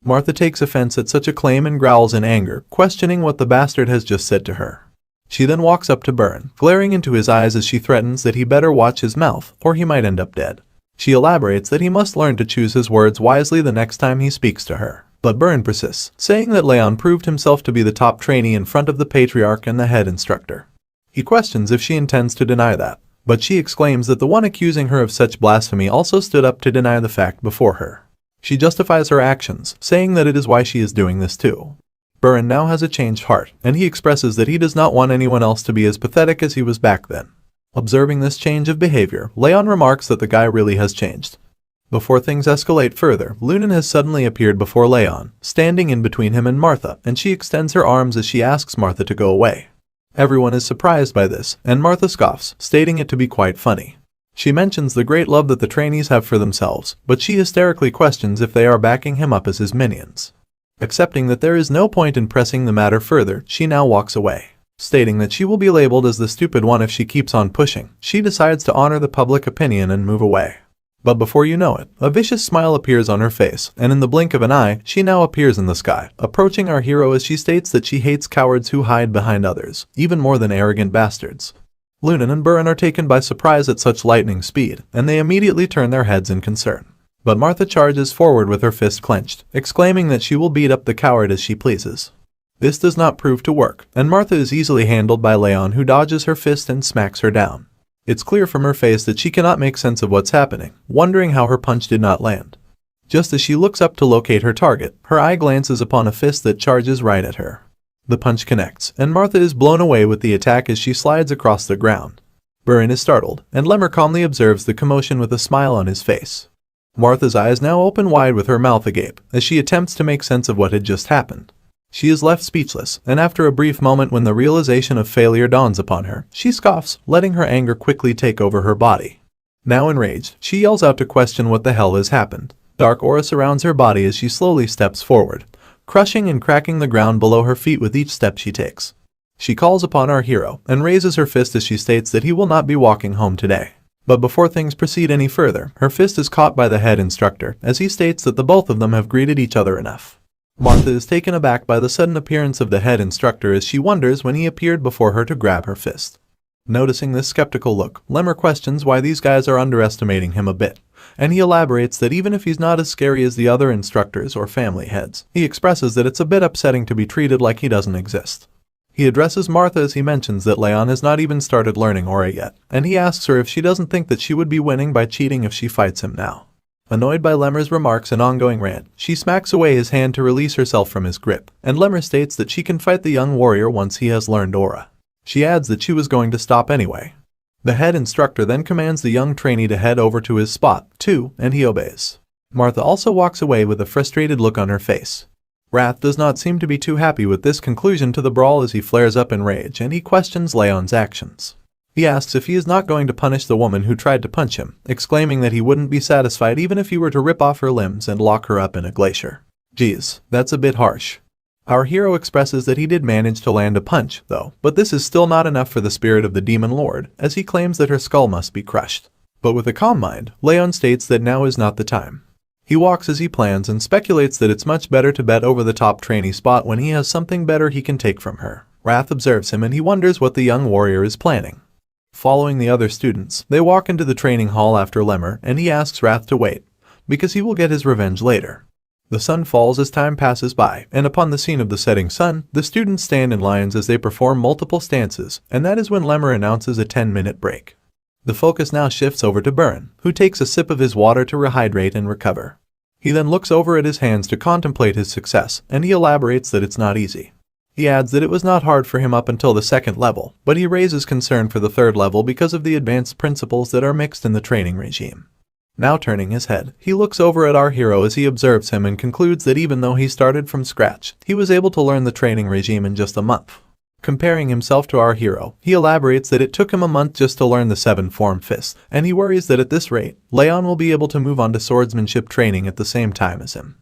Martha takes offense at such a claim and growls in anger, questioning what the bastard has just said to her. She then walks up to Burin, glaring into his eyes as she threatens that he better watch his mouth, or he might end up dead. She elaborates that he must learn to choose his words wisely the next time he speaks to her. But Burin persists, saying that Raon proved himself to be the top trainee in front of the patriarch and the head instructor. He questions if she intends to deny that, but she exclaims that the one accusing her of such blasphemy also stood up to deny the fact before her. She justifies her actions, saying that it is why she is doing this too. Burin now has a changed heart, and he expresses that he does not want anyone else to be as pathetic as he was back then. Observing this change of behavior, Raon remarks that the guy really has changed. Before things escalate further, Lunan has suddenly appeared before Raon, standing in between him and Martha, and she extends her arms as she asks Martha to go away. Everyone is surprised by this, and Martha scoffs, stating it to be quite funny. She mentions the great love that the trainees have for themselves, but she hysterically questions if they are backing him up as his minions. Accepting that there is no point in pressing the matter further, she now walks away. Stating that she will be labeled as the stupid one if she keeps on pushing, she decides to honor the public opinion and move away. But before you know it, a vicious smile appears on her face, and in the blink of an eye, she now appears in the sky, approaching our hero as she states that she hates cowards who hide behind others, even more than arrogant bastards. Lunan and Buran are taken by surprise at such lightning speed, and they immediately turn their heads in concern. But Martha charges forward with her fist clenched, exclaiming that she will beat up the coward as she pleases. This does not prove to work, and Martha is easily handled by Raon, who dodges her fist and smacks her down. It's clear from her face that she cannot make sense of what's happening, wondering how her punch did not land. Just as she looks up to locate her target, her eye glances upon a fist that charges right at her. The punch connects, and Martha is blown away with the attack as she slides across the ground. Buran is startled, and Lemmer calmly observes the commotion with a smile on his face. Martha's eyes now open wide with her mouth agape, as she attempts to make sense of what had just happened. She is left speechless, and after a brief moment when the realization of failure dawns upon her, she scoffs, letting her anger quickly take over her body. Now enraged, she yells out to question what the hell has happened. Dark aura surrounds her body as she slowly steps forward, crushing and cracking the ground below her feet with each step she takes. She calls upon our hero, and raises her fist as she states that he will not be walking home today. But before things proceed any further, her fist is caught by the head instructor, as he states that the both of them have greeted each other enough. Martha is taken aback by the sudden appearance of the head instructor as she wonders when he appeared before her to grab her fist. Noticing this skeptical look, Lemmer questions why these guys are underestimating him a bit, and he elaborates that even if he's not as scary as the other instructors or family heads, he expresses that it's a bit upsetting to be treated like he doesn't exist. He addresses Martha as he mentions that Raon has not even started learning aura yet, and he asks her if she doesn't think that she would be winning by cheating if she fights him now. Annoyed by Lemmer's remarks and ongoing rant, she smacks away his hand to release herself from his grip, and Lemmer states that she can fight the young warrior once he has learned aura. She adds that she was going to stop anyway. The head instructor then commands the young trainee to head over to his spot, too, and he obeys. Martha also walks away with a frustrated look on her face. Wrath does not seem to be too happy with this conclusion to the brawl as he flares up in rage and he questions Raon's actions. He asks if he is not going to punish the woman who tried to punch him, exclaiming that he wouldn't be satisfied even if he were to rip off her limbs and lock her up in a glacier. Geez, that's a bit harsh. Our hero expresses that he did manage to land a punch, though, but this is still not enough for the spirit of the Demon Lord, as he claims that her skull must be crushed. But with a calm mind, Raon states that now is not the time. He walks as he plans and speculates that it's much better to bet over the top trainee spot when he has something better he can take from her. Wrath observes him and he wonders what the young warrior is planning. Following the other students, they walk into the training hall after Lemmer, and he asks Wrath to wait, because he will get his revenge later. The sun falls as time passes by, and upon the scene of the setting sun, the students stand in lines as they perform multiple stances, and that is when Lemmer announces a 10-minute break. The focus now shifts over to Buran, who takes a sip of his water to rehydrate and recover. He then looks over at his hands to contemplate his success, and he elaborates that it's not easy. He adds that it was not hard for him up until the second level, but he raises concern for the third level because of the advanced principles that are mixed in the training regime. Now turning his head, he looks over at our hero as he observes him and concludes that even though he started from scratch, he was able to learn the training regime in just a month. Comparing himself to our hero, he elaborates that it took him a month just to learn the 7-form fists, and he worries that at this rate, Raon will be able to move on to swordsmanship training at the same time as him.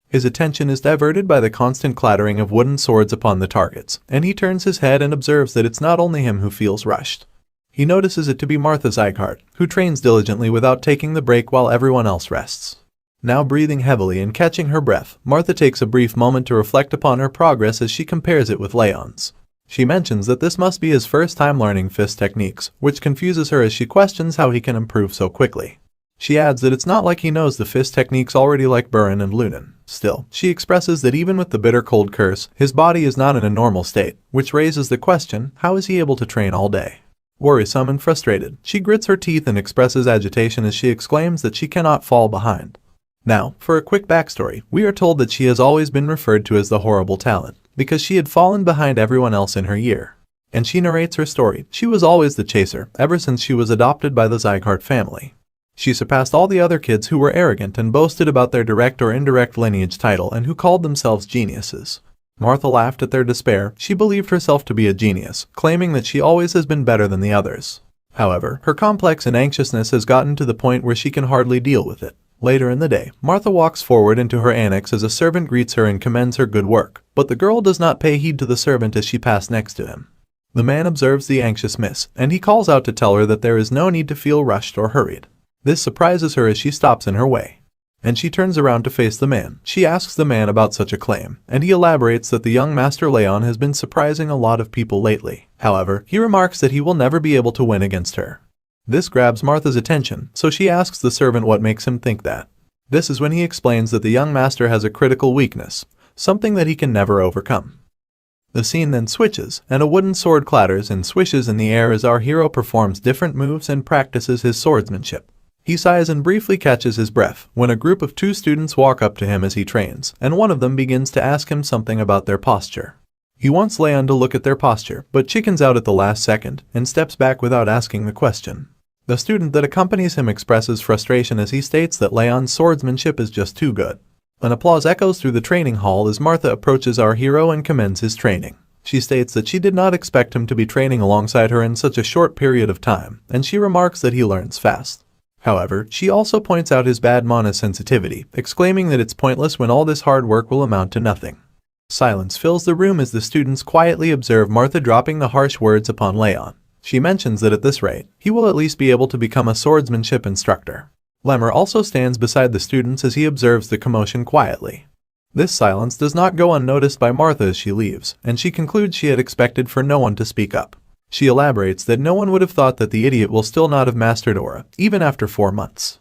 His attention is diverted by the constant clattering of wooden swords upon the targets, and he turns his head and observes that it's not only him who feels rushed. He notices it to be House Sieghart, who trains diligently without taking the break while everyone else rests. Now breathing heavily and catching her breath, Martha takes a brief moment to reflect upon her progress as she compares it with Raon's. She mentions that this must be his first time learning fist techniques, which confuses her as she questions how he can improve so quickly. She adds that it's not like he knows the fist techniques already like Buran and Lunan. Still, she expresses that even with the bitter cold curse, his body is not in a normal state, which raises the question, how is he able to train all day? Worrisome and frustrated, she grits her teeth and expresses agitation as she exclaims that she cannot fall behind. Now, for a quick backstory, we are told that she has always been referred to as the horrible talent, because she had fallen behind everyone else in her year. And she narrates her story. She was always the chaser, ever since she was adopted by the Sieghart family. She surpassed all the other kids who were arrogant and boasted about their direct or indirect lineage title and who called themselves geniuses. Martha laughed at their despair. She believed herself to be a genius, claiming that she always has been better than the others. However, her complex and anxiousness has gotten to the point where she can hardly deal with it. Later in the day, Martha walks forward into her annex as a servant greets her and commends her good work, but the girl does not pay heed to the servant as she passed next to him. The man observes the anxious miss, and he calls out to tell her that there is no need to feel rushed or hurried. This surprises her as she stops in her way, and she turns around to face the man. She asks the man about such a claim, and he elaborates that the young master Raon has been surprising a lot of people lately. However, he remarks that he will never be able to win against her. This grabs Martha's attention, so she asks the servant what makes him think that. This is when he explains that the young master has a critical weakness, something that he can never overcome. The scene then switches, and a wooden sword clatters and swishes in the air as our hero performs different moves and practices his swordsmanship. He sighs and briefly catches his breath when a group of 2 students walk up to him as he trains, and one of them begins to ask him something about their posture. He wants Raon to look at their posture, but chickens out at the last second and steps back without asking the question. The student that accompanies him expresses frustration as he states that Raon's swordsmanship is just too good. An applause echoes through the training hall as Martha approaches our hero and commends his training. She states that she did not expect him to be training alongside her in such a short period of time, and she remarks that he learns fast. However, she also points out his bad mana sensitivity, exclaiming that it's pointless when all this hard work will amount to nothing. Silence fills the room as the students quietly observe Martha dropping the harsh words upon Raon. She mentions that at this rate, he will at least be able to become a swordsmanship instructor. Lemmer also stands beside the students as he observes the commotion quietly. This silence does not go unnoticed by Martha as she leaves, and she concludes she had expected for no one to speak up. She elaborates that no one would have thought that the idiot will still not have mastered aura, even after 4 months.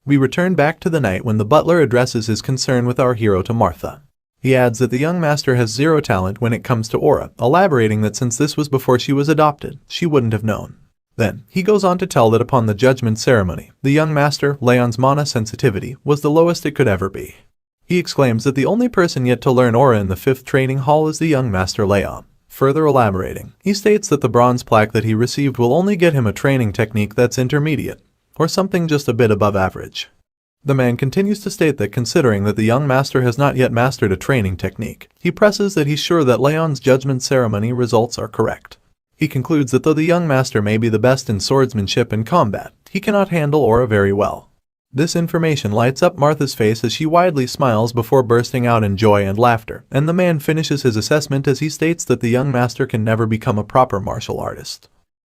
We return back to the night when the butler addresses his concern with our hero to Martha. He adds that the young master has 0 talent when it comes to aura, elaborating that since this was before she was adopted, she wouldn't have known. Then, he goes on to tell that upon the judgment ceremony, the young master, Raon's mana sensitivity, was the lowest it could ever be. He exclaims that the only person yet to learn aura in the 5th training hall is the young master Raon. Further elaborating, he states that the bronze plaque that he received will only get him a training technique that's intermediate, or something just a bit above average. The man continues to state that considering that the young master has not yet mastered a training technique, he presses that he's sure that Raon's judgment ceremony results are correct. He concludes that though the young master may be the best in swordsmanship and combat, he cannot handle aura very well. This information lights up Martha's face as she widely smiles before bursting out in joy and laughter, and the man finishes his assessment as he states that the young master can never become a proper martial artist.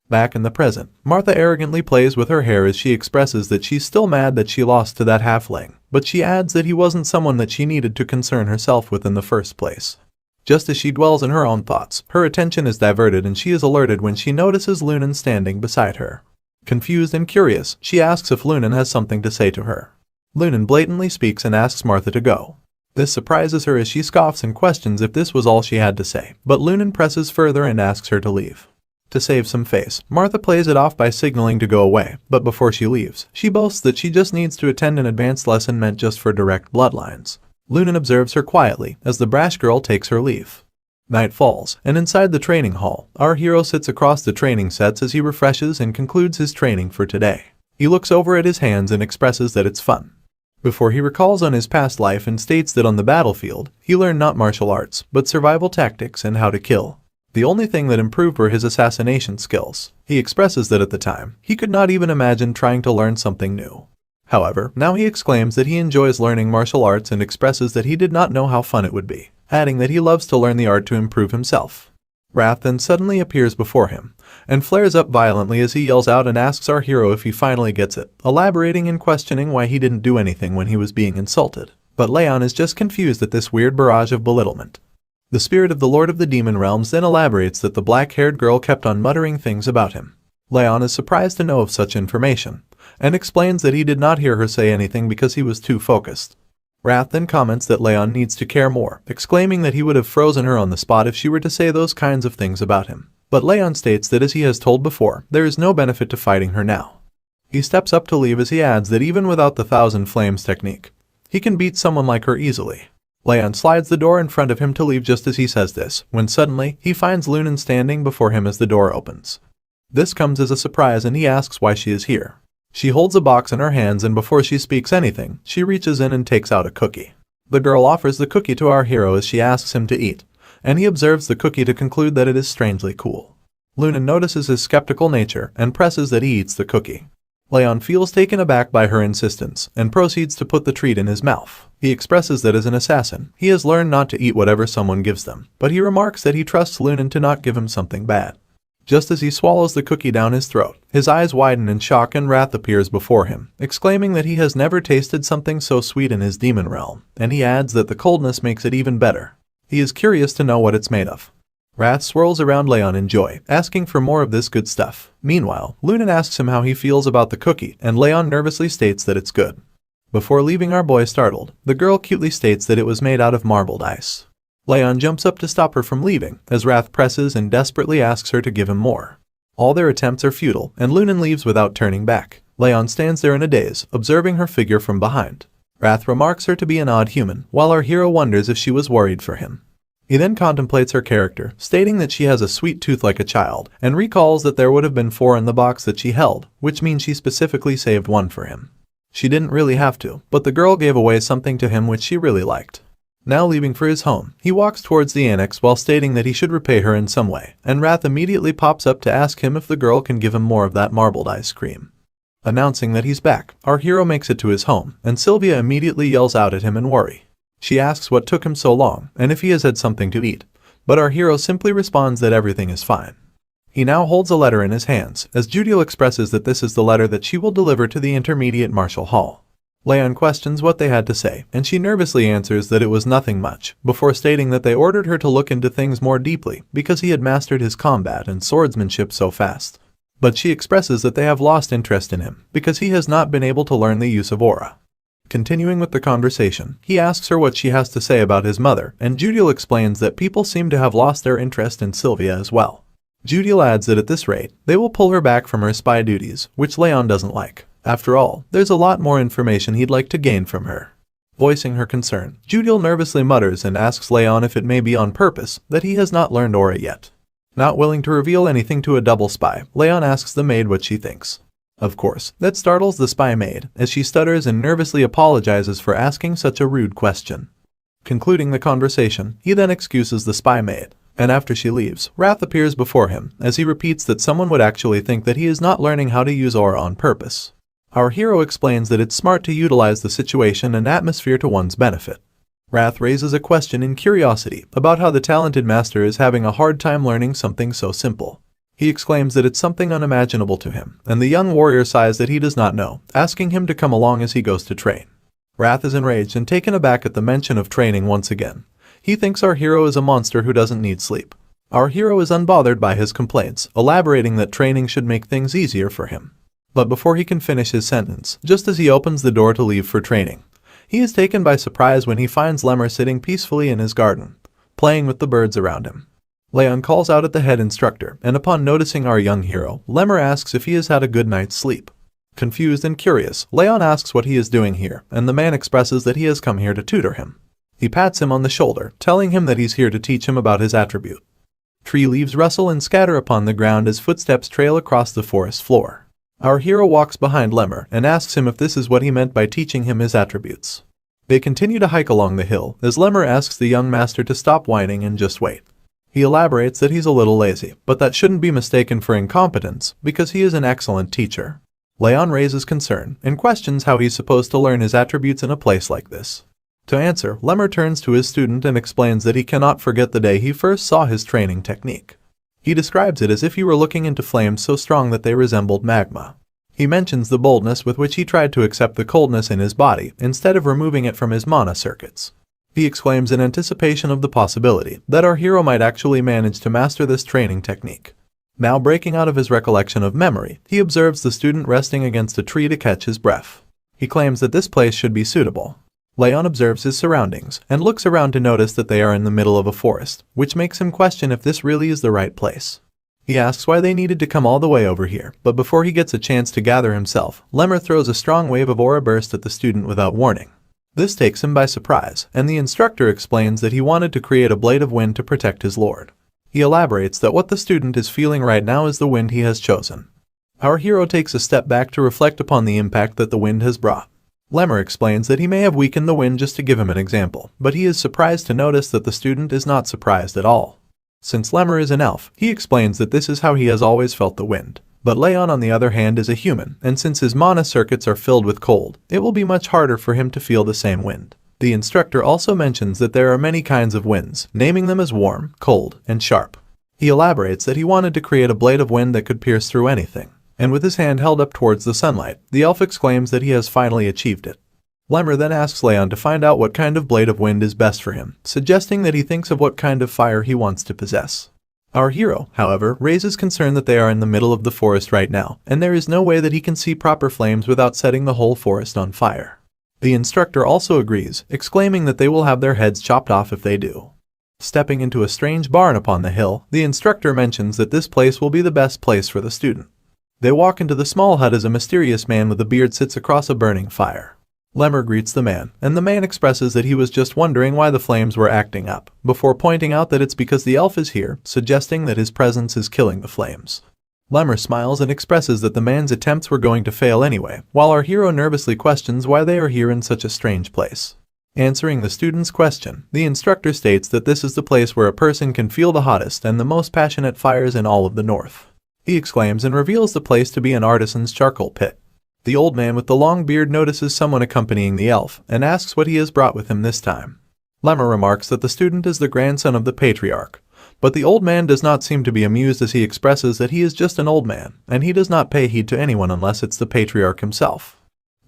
Back in the present, Martha arrogantly plays with her hair as she expresses that she's still mad that she lost to that halfling, but she adds that he wasn't someone that she needed to concern herself with in the first place. Just as she dwells in her own thoughts, her attention is diverted and she is alerted when she notices Lunan standing beside her. Confused and curious, she asks if Lunan has something to say to her. Lunan blatantly speaks and asks Martha to go. This surprises her as she scoffs and questions if this was all she had to say, but Lunan presses further and asks her to leave. To save some face, Martha plays it off by signaling to go away, but before she leaves, she boasts that she just needs to attend an advanced lesson meant just for direct bloodlines. Lunan observes her quietly as the brash girl takes her leave. Night falls, and inside the training hall, our hero sits across the training sets as he refreshes and concludes his training for today. He looks over at his hands and expresses that it's fun. Before he recalls on his past life and states that on the battlefield, he learned not martial arts, but survival tactics and how to kill. The only thing that improved were his assassination skills. He expresses that at the time, he could not even imagine trying to learn something new. However, now he exclaims that he enjoys learning martial arts and expresses that he did not know how fun it would be, adding that he loves to learn the art to improve himself. Wrath then suddenly appears before him, and flares up violently as he yells out and asks our hero if he finally gets it, elaborating and questioning why he didn't do anything when he was being insulted. But Raon is just confused at this weird barrage of belittlement. The spirit of the Lord of the Demon Realms then elaborates that the black-haired girl kept on muttering things about him. Raon is surprised to know of such information, and explains that he did not hear her say anything because he was too focused. Wrath then comments that Raon needs to care more, exclaiming that he would have frozen her on the spot if she were to say those kinds of things about him. But Raon states that as he has told before, there is no benefit to fighting her now. He steps up to leave as he adds that even without the Thousand Flames technique, he can beat someone like her easily. Raon slides the door in front of him to leave just as he says this, when suddenly, he finds Lunan standing before him as the door opens. This comes as a surprise and he asks why she is here. She holds a box in her hands, and before she speaks anything, she reaches in and takes out a cookie. The girl offers the cookie to our hero as she asks him to eat, and he observes the cookie to conclude that it is strangely cool. Luna notices his skeptical nature and presses that he eats the cookie. Raon feels taken aback by her insistence and proceeds to put the treat in his mouth. He expresses that as an assassin, he has learned not to eat whatever someone gives them, but he remarks that he trusts Luna to not give him something bad. Just as he swallows the cookie down his throat, his eyes widen in shock and wrath appears before him, exclaiming that he has never tasted something so sweet in his demon realm, and he adds that the coldness makes it even better. He is curious to know what it's made of. Wrath swirls around Raon in joy, asking for more of this good stuff. Meanwhile, Luna asks him how he feels about the cookie, and Raon nervously states that it's good. Before leaving our boy startled, the girl cutely states that it was made out of marbled ice. Raon jumps up to stop her from leaving, as Wrath presses and desperately asks her to give him more. All their attempts are futile, and Luna leaves without turning back. Raon stands there in a daze, observing her figure from behind. Wrath remarks her to be an odd human, while our hero wonders if she was worried for him. He then contemplates her character, stating that she has a sweet tooth like a child, and recalls that there would have been 4 in the box that she held, which means she specifically saved 1 for him. She didn't really have to, but the girl gave away something to him which she really liked. Now leaving for his home, he walks towards the annex while stating that he should repay her in some way, and Wrath immediately pops up to ask him if the girl can give him more of that marbled ice cream. Announcing that he's back, our hero makes it to his home, and Sylvia immediately yells out at him in worry. She asks what took him so long, and if he has had something to eat, but our hero simply responds that everything is fine. He now holds a letter in his hands, as Judiel expresses that this is the letter that she will deliver to the Intermediate Martial Hall. Raon questions what they had to say, and she nervously answers that it was nothing much, before stating that they ordered her to look into things more deeply because he had mastered his combat and swordsmanship so fast. But she expresses that they have lost interest in him because he has not been able to learn the use of aura. Continuing with the conversation, he asks her what she has to say about his mother, and Judiel explains that people seem to have lost their interest in Sylvia as well. Judiel adds that at this rate, they will pull her back from her spy duties, which Raon doesn't like. After all, there's a lot more information he'd like to gain from her. Voicing her concern, Judiel nervously mutters and asks Raon if it may be on purpose that he has not learned aura yet. Not willing to reveal anything to a double spy, Raon asks the maid what she thinks. Of course, that startles the spy maid, as she stutters and nervously apologizes for asking such a rude question. Concluding the conversation, he then excuses the spy maid, and after she leaves, Wrath appears before him, as he repeats that someone would actually think that he is not learning how to use aura on purpose. Our hero explains that it's smart to utilize the situation and atmosphere to one's benefit. Wrath raises a question in curiosity about how the talented master is having a hard time learning something so simple. He exclaims that it's something unimaginable to him, and the young warrior sighs that he does not know, asking him to come along as he goes to train. Wrath is enraged and taken aback at the mention of training once again. He thinks our hero is a monster who doesn't need sleep. Our hero is unbothered by his complaints, elaborating that training should make things easier for him. But before he can finish his sentence, just as he opens the door to leave for training, he is taken by surprise when he finds Lemmer sitting peacefully in his garden, playing with the birds around him. Raon calls out at the head instructor, and upon noticing our young hero, Lemmer asks if he has had a good night's sleep. Confused and curious, Raon asks what he is doing here, and the man expresses that he has come here to tutor him. He pats him on the shoulder, telling him that he's here to teach him about his attribute. Tree leaves rustle and scatter upon the ground as footsteps trail across the forest floor. Our hero walks behind Lemmer and asks him if this is what he meant by teaching him his attributes. They continue to hike along the hill, as Lemmer asks the young master to stop whining and just wait. He elaborates that he's a little lazy, but that shouldn't be mistaken for incompetence, because he is an excellent teacher. Raon raises concern, and questions how he's supposed to learn his attributes in a place like this. To answer, Lemmer turns to his student and explains that he cannot forget the day he first saw his training technique. He describes it as if he were looking into flames so strong that they resembled magma. He mentions the boldness with which he tried to accept the coldness in his body, instead of removing it from his mana circuits. He exclaims in anticipation of the possibility that our hero might actually manage to master this training technique. Now breaking out of his recollection of memory, he observes the student resting against a tree to catch his breath. He claims that this place should be suitable. Raon observes his surroundings and looks around to notice that they are in the middle of a forest, which makes him question if this really is the right place. He asks why they needed to come all the way over here, but before he gets a chance to gather himself, Lemmer throws a strong wave of aura burst at the student without warning. This takes him by surprise, and the instructor explains that he wanted to create a blade of wind to protect his lord. He elaborates that what the student is feeling right now is the wind he has chosen. Our hero takes a step back to reflect upon the impact that the wind has brought. Lemmer explains that he may have weakened the wind just to give him an example, but he is surprised to notice that the student is not surprised at all. Since Lemmer is an elf, he explains that this is how he has always felt the wind. But Raon on the other hand is a human, and since his mana circuits are filled with cold, it will be much harder for him to feel the same wind. The instructor also mentions that there are many kinds of winds, naming them as warm, cold, and sharp. He elaborates that he wanted to create a blade of wind that could pierce through anything. And with his hand held up towards the sunlight, the elf exclaims that he has finally achieved it. Lemmer then asks Raon to find out what kind of blade of wind is best for him, suggesting that he thinks of what kind of fire he wants to possess. Our hero, however, raises concern that they are in the middle of the forest right now, and there is no way that he can see proper flames without setting the whole forest on fire. The instructor also agrees, exclaiming that they will have their heads chopped off if they do. Stepping into a strange barn upon the hill, the instructor mentions that this place will be the best place for the student. They walk into the small hut as a mysterious man with a beard sits across a burning fire. Lemmer greets the man, and the man expresses that he was just wondering why the flames were acting up, before pointing out that it's because the elf is here, suggesting that his presence is killing the flames. Lemmer smiles and expresses that the man's attempts were going to fail anyway, while our hero nervously questions why they are here in such a strange place. Answering the student's question, the instructor states that this is the place where a person can feel the hottest and the most passionate fires in all of the north. He exclaims and reveals the place to be an artisan's charcoal pit. The old man with the long beard notices someone accompanying the elf and asks what he has brought with him this time. Lemmer remarks that the student is the grandson of the patriarch, but the old man does not seem to be amused as he expresses that he is just an old man and he does not pay heed to anyone unless it's the patriarch himself.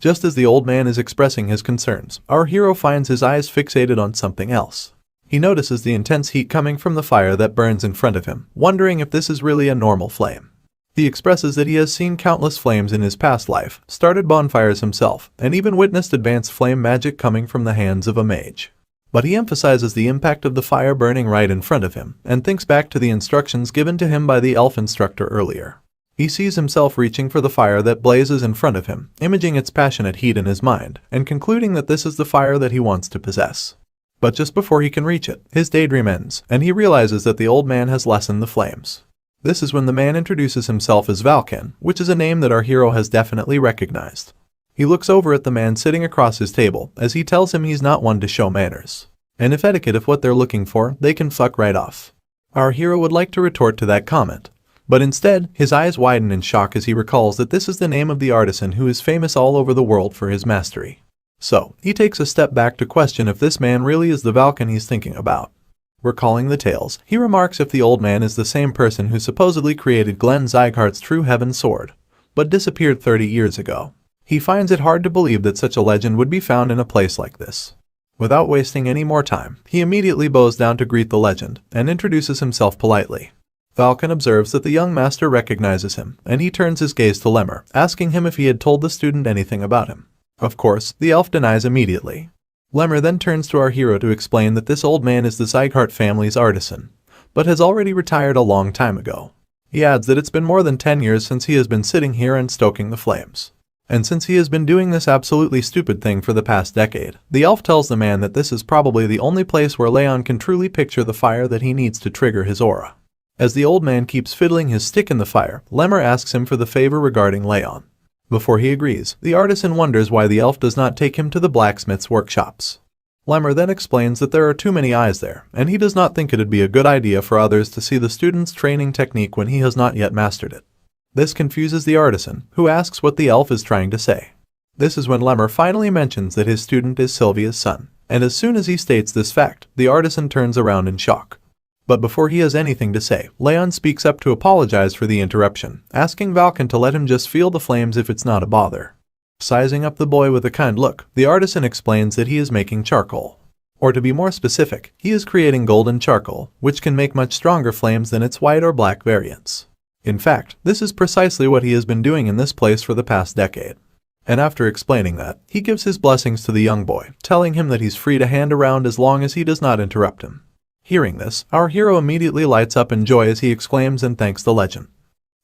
Just as the old man is expressing his concerns, our hero finds his eyes fixated on something else. He notices the intense heat coming from the fire that burns in front of him, wondering if this is really a normal flame. He expresses that he has seen countless flames in his past life, started bonfires himself, and even witnessed advanced flame magic coming from the hands of a mage. But he emphasizes the impact of the fire burning right in front of him, and thinks back to the instructions given to him by the elf instructor earlier. He sees himself reaching for the fire that blazes in front of him, imaging its passionate heat in his mind, and concluding that this is the fire that he wants to possess. But just before he can reach it, his daydream ends, and he realizes that the old man has lessened the flames. This is when the man introduces himself as Valken, which is a name that our hero has definitely recognized. He looks over at the man sitting across his table, as he tells him he's not one to show manners. And if etiquette is what they're looking for, they can fuck right off. Our hero would like to retort to that comment, but instead, his eyes widen in shock as he recalls that this is the name of the artisan who is famous all over the world for his mastery. So, he takes a step back to question if this man really is the Valken he's thinking about. Recalling the tales, he remarks if the old man is the same person who supposedly created Glenn Sieghart's True Heaven sword, but disappeared 30 years ago. He finds it hard to believe that such a legend would be found in a place like this. Without wasting any more time, he immediately bows down to greet the legend, and introduces himself politely. Valken observes that the young master recognizes him, and he turns his gaze to Lemmer, asking him if he had told the student anything about him. Of course, the elf denies immediately. Lemmer then turns to our hero to explain that this old man is the Sieghart family's artisan, but has already retired a long time ago. He adds that it's been more than 10 years since he has been sitting here and stoking the flames. And since he has been doing this absolutely stupid thing for the past decade, the elf tells the man that this is probably the only place where Raon can truly picture the fire that he needs to trigger his aura. As the old man keeps fiddling his stick in the fire, Lemmer asks him for the favor regarding Raon. Before he agrees, the artisan wonders why the elf does not take him to the blacksmith's workshops. Lemmer then explains that there are too many eyes there, and he does not think it'd be a good idea for others to see the student's training technique when he has not yet mastered it. This confuses the artisan, who asks what the elf is trying to say. This is when Lemmer finally mentions that his student is Sylvia's son, and as soon as he states this fact, the artisan turns around in shock. But before he has anything to say, Raon speaks up to apologize for the interruption, asking Valken to let him just feel the flames if it's not a bother. Sizing up the boy with a kind look, the artisan explains that he is making charcoal. Or to be more specific, he is creating golden charcoal, which can make much stronger flames than its white or black variants. In fact, this is precisely what he has been doing in this place for the past decade. And after explaining that, he gives his blessings to the young boy, telling him that he's free to hand around as long as he does not interrupt him. Hearing this, our hero immediately lights up in joy as he exclaims and thanks the legend.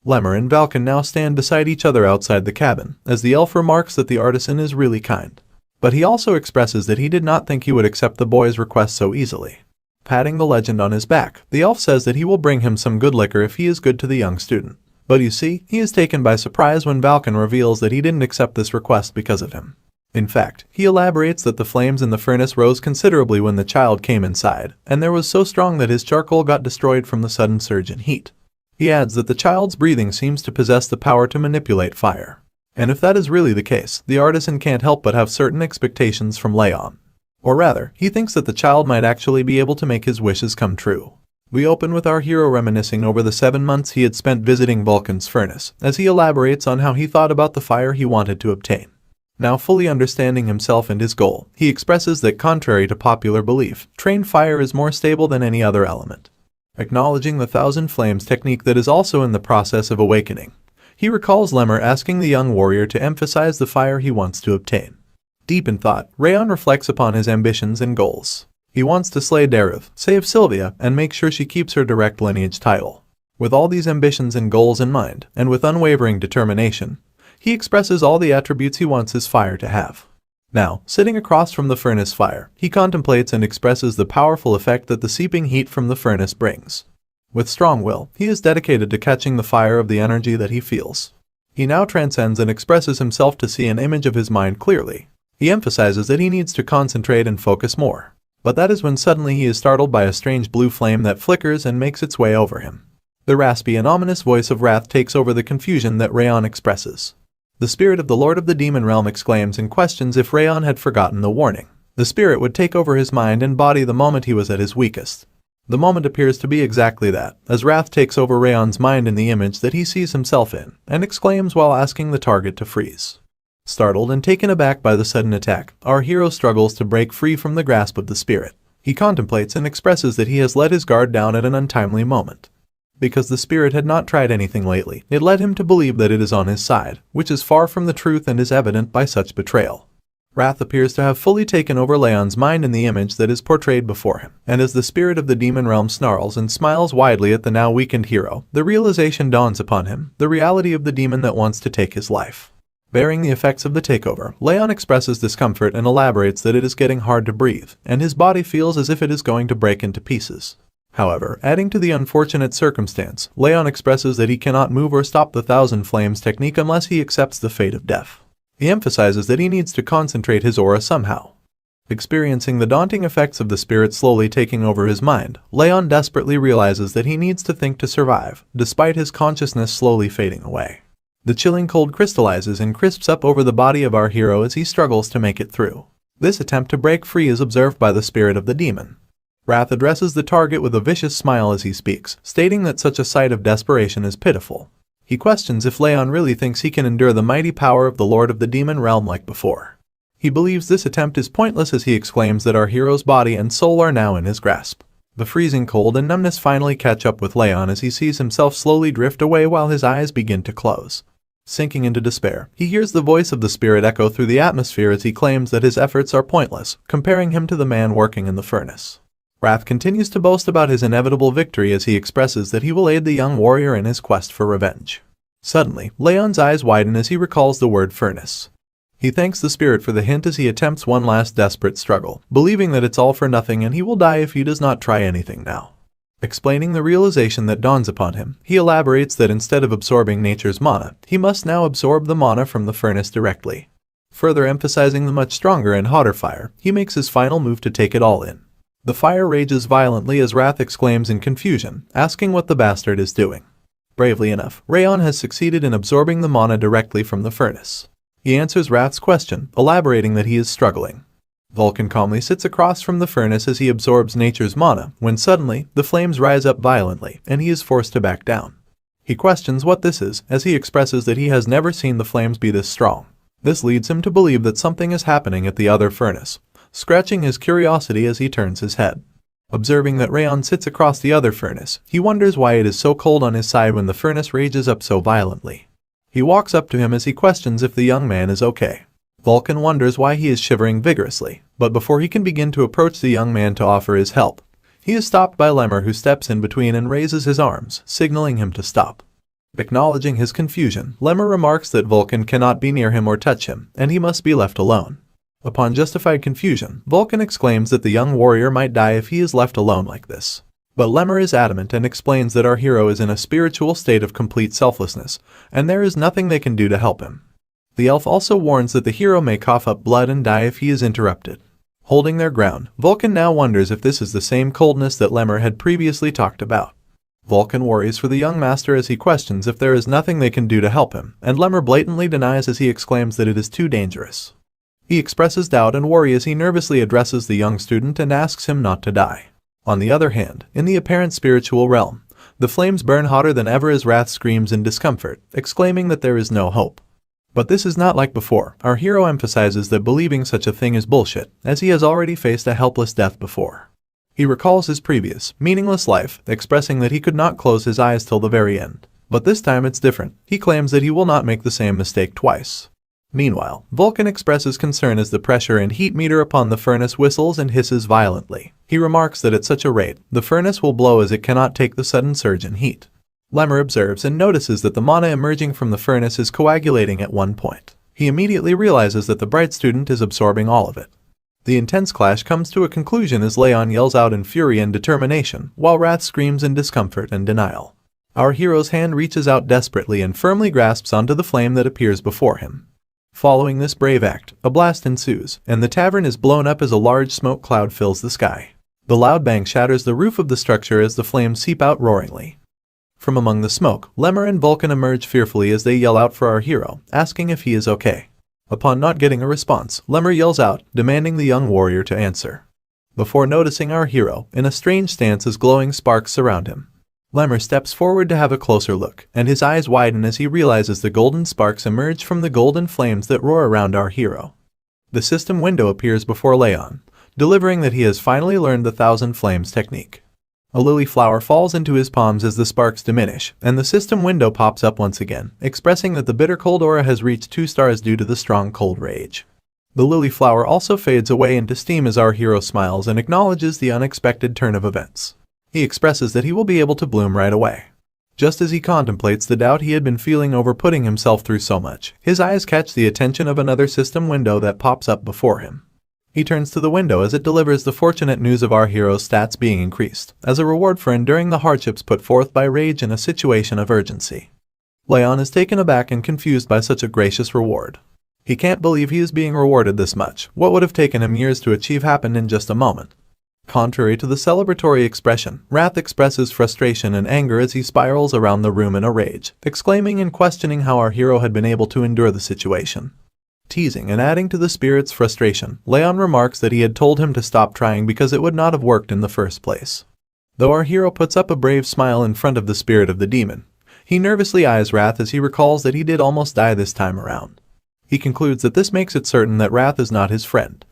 Lemmer and Valken now stand beside each other outside the cabin, as the elf remarks that the artisan is really kind. But he also expresses that he did not think he would accept the boy's request so easily. Patting the legend on his back, the elf says that he will bring him some good liquor if he is good to the young student. But you see, he is taken by surprise when Vulcan reveals that he didn't accept this request because of him. In fact, he elaborates that the flames in the furnace rose considerably when the child came inside, and there was so strong that his charcoal got destroyed from the sudden surge in heat. He adds that the child's breathing seems to possess the power to manipulate fire. And if that is really the case, the artisan can't help but have certain expectations from Raon. Or rather, he thinks that the child might actually be able to make his wishes come true. We open with our hero reminiscing over the 7 months he had spent visiting Vulcan's furnace, as he elaborates on how he thought about the fire he wanted to obtain. Now fully understanding himself and his goal, he expresses that contrary to popular belief, trained fire is more stable than any other element. Acknowledging the thousand flames technique that is also in the process of awakening, he recalls Lemmer asking the young warrior to emphasize the fire he wants to obtain. Deep in thought, Raon reflects upon his ambitions and goals. He wants to slay Derus, save Sylvia, and make sure she keeps her direct lineage title. With all these ambitions and goals in mind, and with unwavering determination, he expresses all the attributes he wants his fire to have. Now, sitting across from the furnace fire, he contemplates and expresses the powerful effect that the seeping heat from the furnace brings. With strong will, he is dedicated to catching the fire of the energy that he feels. He now transcends and expresses himself to see an image of his mind clearly. He emphasizes that he needs to concentrate and focus more. But that is when suddenly he is startled by a strange blue flame that flickers and makes its way over him. The raspy and ominous voice of wrath takes over the confusion that Raon expresses. The spirit of the Lord of the Demon Realm exclaims and questions if Raon had forgotten the warning. The spirit would take over his mind and body the moment he was at his weakest. The moment appears to be exactly that, as wrath takes over Raon's mind in the image that he sees himself in, and exclaims while asking the target to freeze. Startled and taken aback by the sudden attack, our hero struggles to break free from the grasp of the spirit. He contemplates and expresses that he has let his guard down at an untimely moment. Because the spirit had not tried anything lately, it led him to believe that it is on his side, which is far from the truth and is evident by such betrayal. Wrath appears to have fully taken over Leon's mind in the image that is portrayed before him, and as the spirit of the demon realm snarls and smiles widely at the now weakened hero, the realization dawns upon him, the reality of the demon that wants to take his life. Bearing the effects of the takeover, Leon expresses discomfort and elaborates that it is getting hard to breathe, and his body feels as if it is going to break into pieces. However, adding to the unfortunate circumstance, Leon expresses that he cannot move or stop the Thousand Flames technique unless he accepts the fate of death. He emphasizes that he needs to concentrate his aura somehow. Experiencing the daunting effects of the spirit slowly taking over his mind, Leon desperately realizes that he needs to think to survive, despite his consciousness slowly fading away. The chilling cold crystallizes and crisps up over the body of our hero as he struggles to make it through. This attempt to break free is observed by the spirit of the demon. Wrath addresses the target with a vicious smile as he speaks, stating that such a sight of desperation is pitiful. He questions if Leon really thinks he can endure the mighty power of the Lord of the Demon Realm like before. He believes this attempt is pointless as he exclaims that our hero's body and soul are now in his grasp. The freezing cold and numbness finally catch up with Leon as he sees himself slowly drift away while his eyes begin to close. Sinking into despair, he hears the voice of the spirit echo through the atmosphere as he claims that his efforts are pointless, comparing him to the man working in the furnace. Wrath continues to boast about his inevitable victory as he expresses that he will aid the young warrior in his quest for revenge. Suddenly, Leon's eyes widen as he recalls the word furnace. He thanks the spirit for the hint as he attempts one last desperate struggle, believing that it's all for nothing and he will die if he does not try anything now. Explaining the realization that dawns upon him, he elaborates that instead of absorbing nature's mana, he must now absorb the mana from the furnace directly. Further emphasizing the much stronger and hotter fire, he makes his final move to take it all in. The fire rages violently as Wrath exclaims in confusion, asking what the bastard is doing. Bravely enough, Raon has succeeded in absorbing the mana directly from the furnace. He answers Wrath's question, elaborating that he is struggling. Vulcan calmly sits across from the furnace as he absorbs nature's mana, when suddenly, the flames rise up violently, and he is forced to back down. He questions what this is, as he expresses that he has never seen the flames be this strong. This leads him to believe that something is happening at the other furnace, scratching his curiosity as he turns his head. Observing that Raon sits across the other furnace, he wonders why it is so cold on his side when the furnace rages up so violently. He walks up to him as he questions if the young man is okay. Vulcan wonders why he is shivering vigorously, but before he can begin to approach the young man to offer his help, he is stopped by Lemmer, who steps in between and raises his arms, signaling him to stop. Acknowledging his confusion, Lemmer remarks that Vulcan cannot be near him or touch him, and he must be left alone. Upon justified confusion, Vulcan exclaims that the young warrior might die if he is left alone like this. But Lemmer is adamant and explains that our hero is in a spiritual state of complete selflessness, and there is nothing they can do to help him. The elf also warns that the hero may cough up blood and die if he is interrupted. Holding their ground, Vulcan now wonders if this is the same coldness that Lemmer had previously talked about. Vulcan worries for the young master as he questions if there is nothing they can do to help him, and Lemmer blatantly denies as he exclaims that it is too dangerous. He expresses doubt and worry as he nervously addresses the young student and asks him not to die. On the other hand, in the apparent spiritual realm, the flames burn hotter than ever as Wrath screams in discomfort, exclaiming that there is no hope. But this is not like before. Our hero emphasizes that believing such a thing is bullshit, as he has already faced a helpless death before. He recalls his previous, meaningless life, expressing that he could not close his eyes till the very end. But this time it's different. He claims that he will not make the same mistake twice. Meanwhile, Vulcan expresses concern as the pressure and heat meter upon the furnace whistles and hisses violently. He remarks that at such a rate, the furnace will blow as it cannot take the sudden surge in heat. Lemmer observes and notices that the mana emerging from the furnace is coagulating at one point. He immediately realizes that the bright student is absorbing all of it. The intense clash comes to a conclusion as Raon yells out in fury and determination, while Wrath screams in discomfort and denial. Our hero's hand reaches out desperately and firmly grasps onto the flame that appears before him. Following this brave act, a blast ensues, and the tavern is blown up as a large smoke cloud fills the sky. The loud bang shatters the roof of the structure as the flames seep out roaringly. From among the smoke, Lemmer and Vulcan emerge fearfully as they yell out for our hero, asking if he is okay. Upon not getting a response, Lemmer yells out, demanding the young warrior to answer. Before noticing our hero, in a strange stance as glowing sparks surround him. Lemmer steps forward to have a closer look, and his eyes widen as he realizes the golden sparks emerge from the golden flames that roar around our hero. The system window appears before Raon, delivering that he has finally learned the Thousand Flames technique. A lily flower falls into his palms as the sparks diminish, and the system window pops up once again, expressing that the bitter cold aura has reached 2 stars due to the strong cold rage. The lily flower also fades away into steam as our hero smiles and acknowledges the unexpected turn of events. He expresses that he will be able to bloom right away. Just as he contemplates the doubt he had been feeling over putting himself through so much, his eyes catch the attention of another system window that pops up before him. He turns to the window as it delivers the fortunate news of our hero's stats being increased, as a reward for enduring the hardships put forth by rage in a situation of urgency. Raon is taken aback and confused by such a gracious reward. He can't believe he is being rewarded this much. What would have taken him years to achieve happened in just a moment. Contrary to the celebratory expression, Wrath expresses frustration and anger as he spirals around the room in a rage, exclaiming and questioning how our hero had been able to endure the situation. Teasing and adding to the spirit's frustration, Raon remarks that he had told him to stop trying because it would not have worked in the first place. Though our hero puts up a brave smile in front of the spirit of the demon, he nervously eyes Wrath as he recalls that he did almost die this time around. He concludes that this makes it certain that Wrath is not his friend.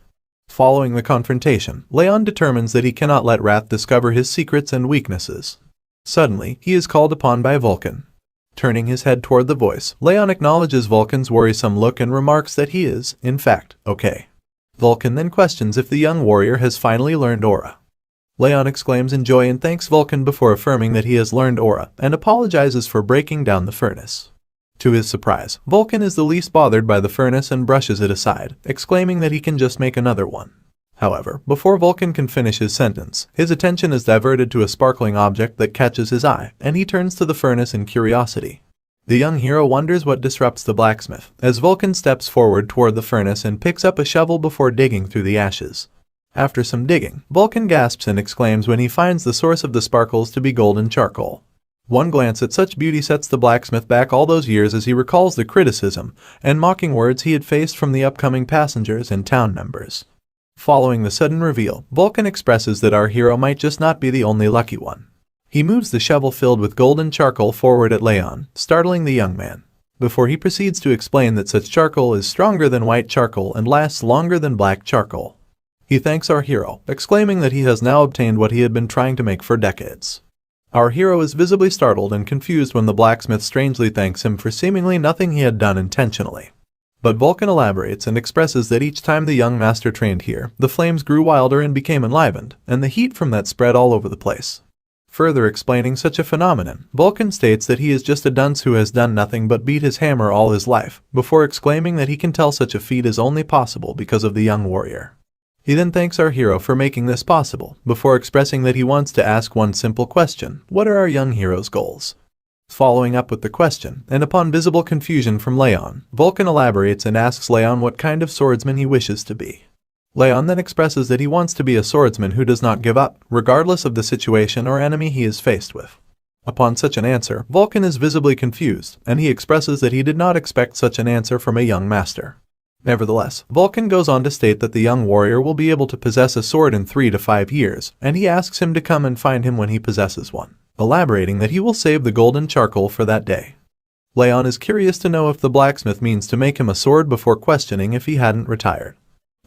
Following the confrontation, Raon determines that he cannot let Wrath discover his secrets and weaknesses. Suddenly, he is called upon by Vulcan. Turning his head toward the voice, Raon acknowledges Vulcan's worrisome look and remarks that he is, in fact, okay. Vulcan then questions if the young warrior has finally learned aura. Raon exclaims in joy and thanks Vulcan before affirming that he has learned aura and apologizes for breaking down the furnace. To his surprise, Vulcan is the least bothered by the furnace and brushes it aside, exclaiming that he can just make another one. However, before Vulcan can finish his sentence, his attention is diverted to a sparkling object that catches his eye, and he turns to the furnace in curiosity. The young hero wonders what disrupts the blacksmith, as Vulcan steps forward toward the furnace and picks up a shovel before digging through the ashes. After some digging, Vulcan gasps and exclaims when he finds the source of the sparkles to be golden charcoal. One glance at such beauty sets the blacksmith back all those years as he recalls the criticism and mocking words he had faced from the upcoming passengers and town members. Following the sudden reveal, Vulcan expresses that our hero might just not be the only lucky one. He moves the shovel filled with golden charcoal forward at Raon, startling the young man, before he proceeds to explain that such charcoal is stronger than white charcoal and lasts longer than black charcoal. He thanks our hero, exclaiming that he has now obtained what he had been trying to make for decades. Our hero is visibly startled and confused when the blacksmith strangely thanks him for seemingly nothing he had done intentionally. But Vulcan elaborates and expresses that each time the young master trained here, the flames grew wilder and became enlivened, and the heat from that spread all over the place. Further explaining such a phenomenon, Vulcan states that he is just a dunce who has done nothing but beat his hammer all his life, before exclaiming that he can tell such a feat is only possible because of the young warrior. He then thanks our hero for making this possible, before expressing that he wants to ask one simple question: what are our young hero's goals? Following up with the question, and upon visible confusion from Raon, Vulcan elaborates and asks Raon what kind of swordsman he wishes to be. Raon then expresses that he wants to be a swordsman who does not give up, regardless of the situation or enemy he is faced with. Upon such an answer, Vulcan is visibly confused, and he expresses that he did not expect such an answer from a young master. Nevertheless, Vulcan goes on to state that the young warrior will be able to possess a sword in 3 to 5 years, and he asks him to come and find him when he possesses one, elaborating that he will save the golden charcoal for that day. Raon is curious to know if the blacksmith means to make him a sword before questioning if he hadn't retired.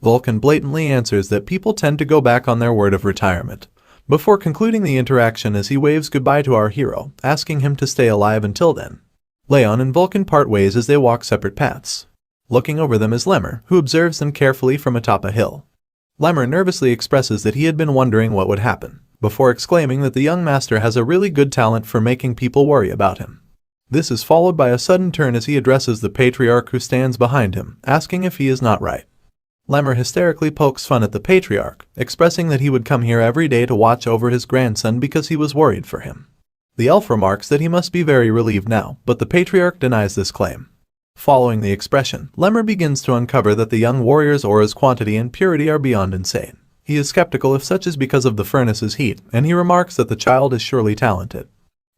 Vulcan blatantly answers that people tend to go back on their word of retirement, before concluding the interaction as he waves goodbye to our hero, asking him to stay alive until then. Raon and Vulcan part ways as they walk separate paths. Looking over them is Lemmer, who observes them carefully from atop a hill. Lemmer nervously expresses that he had been wondering what would happen, before exclaiming that the young master has a really good talent for making people worry about him. This is followed by a sudden turn as he addresses the patriarch who stands behind him, asking if he is not right. Lemmer hysterically pokes fun at the patriarch, expressing that he would come here every day to watch over his grandson because he was worried for him. The elf remarks that he must be very relieved now, but the patriarch denies this claim. Following the expression, Lemmer begins to uncover that the young warrior's aura's quantity and purity are beyond insane. He is skeptical if such is because of the furnace's heat, and he remarks that the child is surely talented.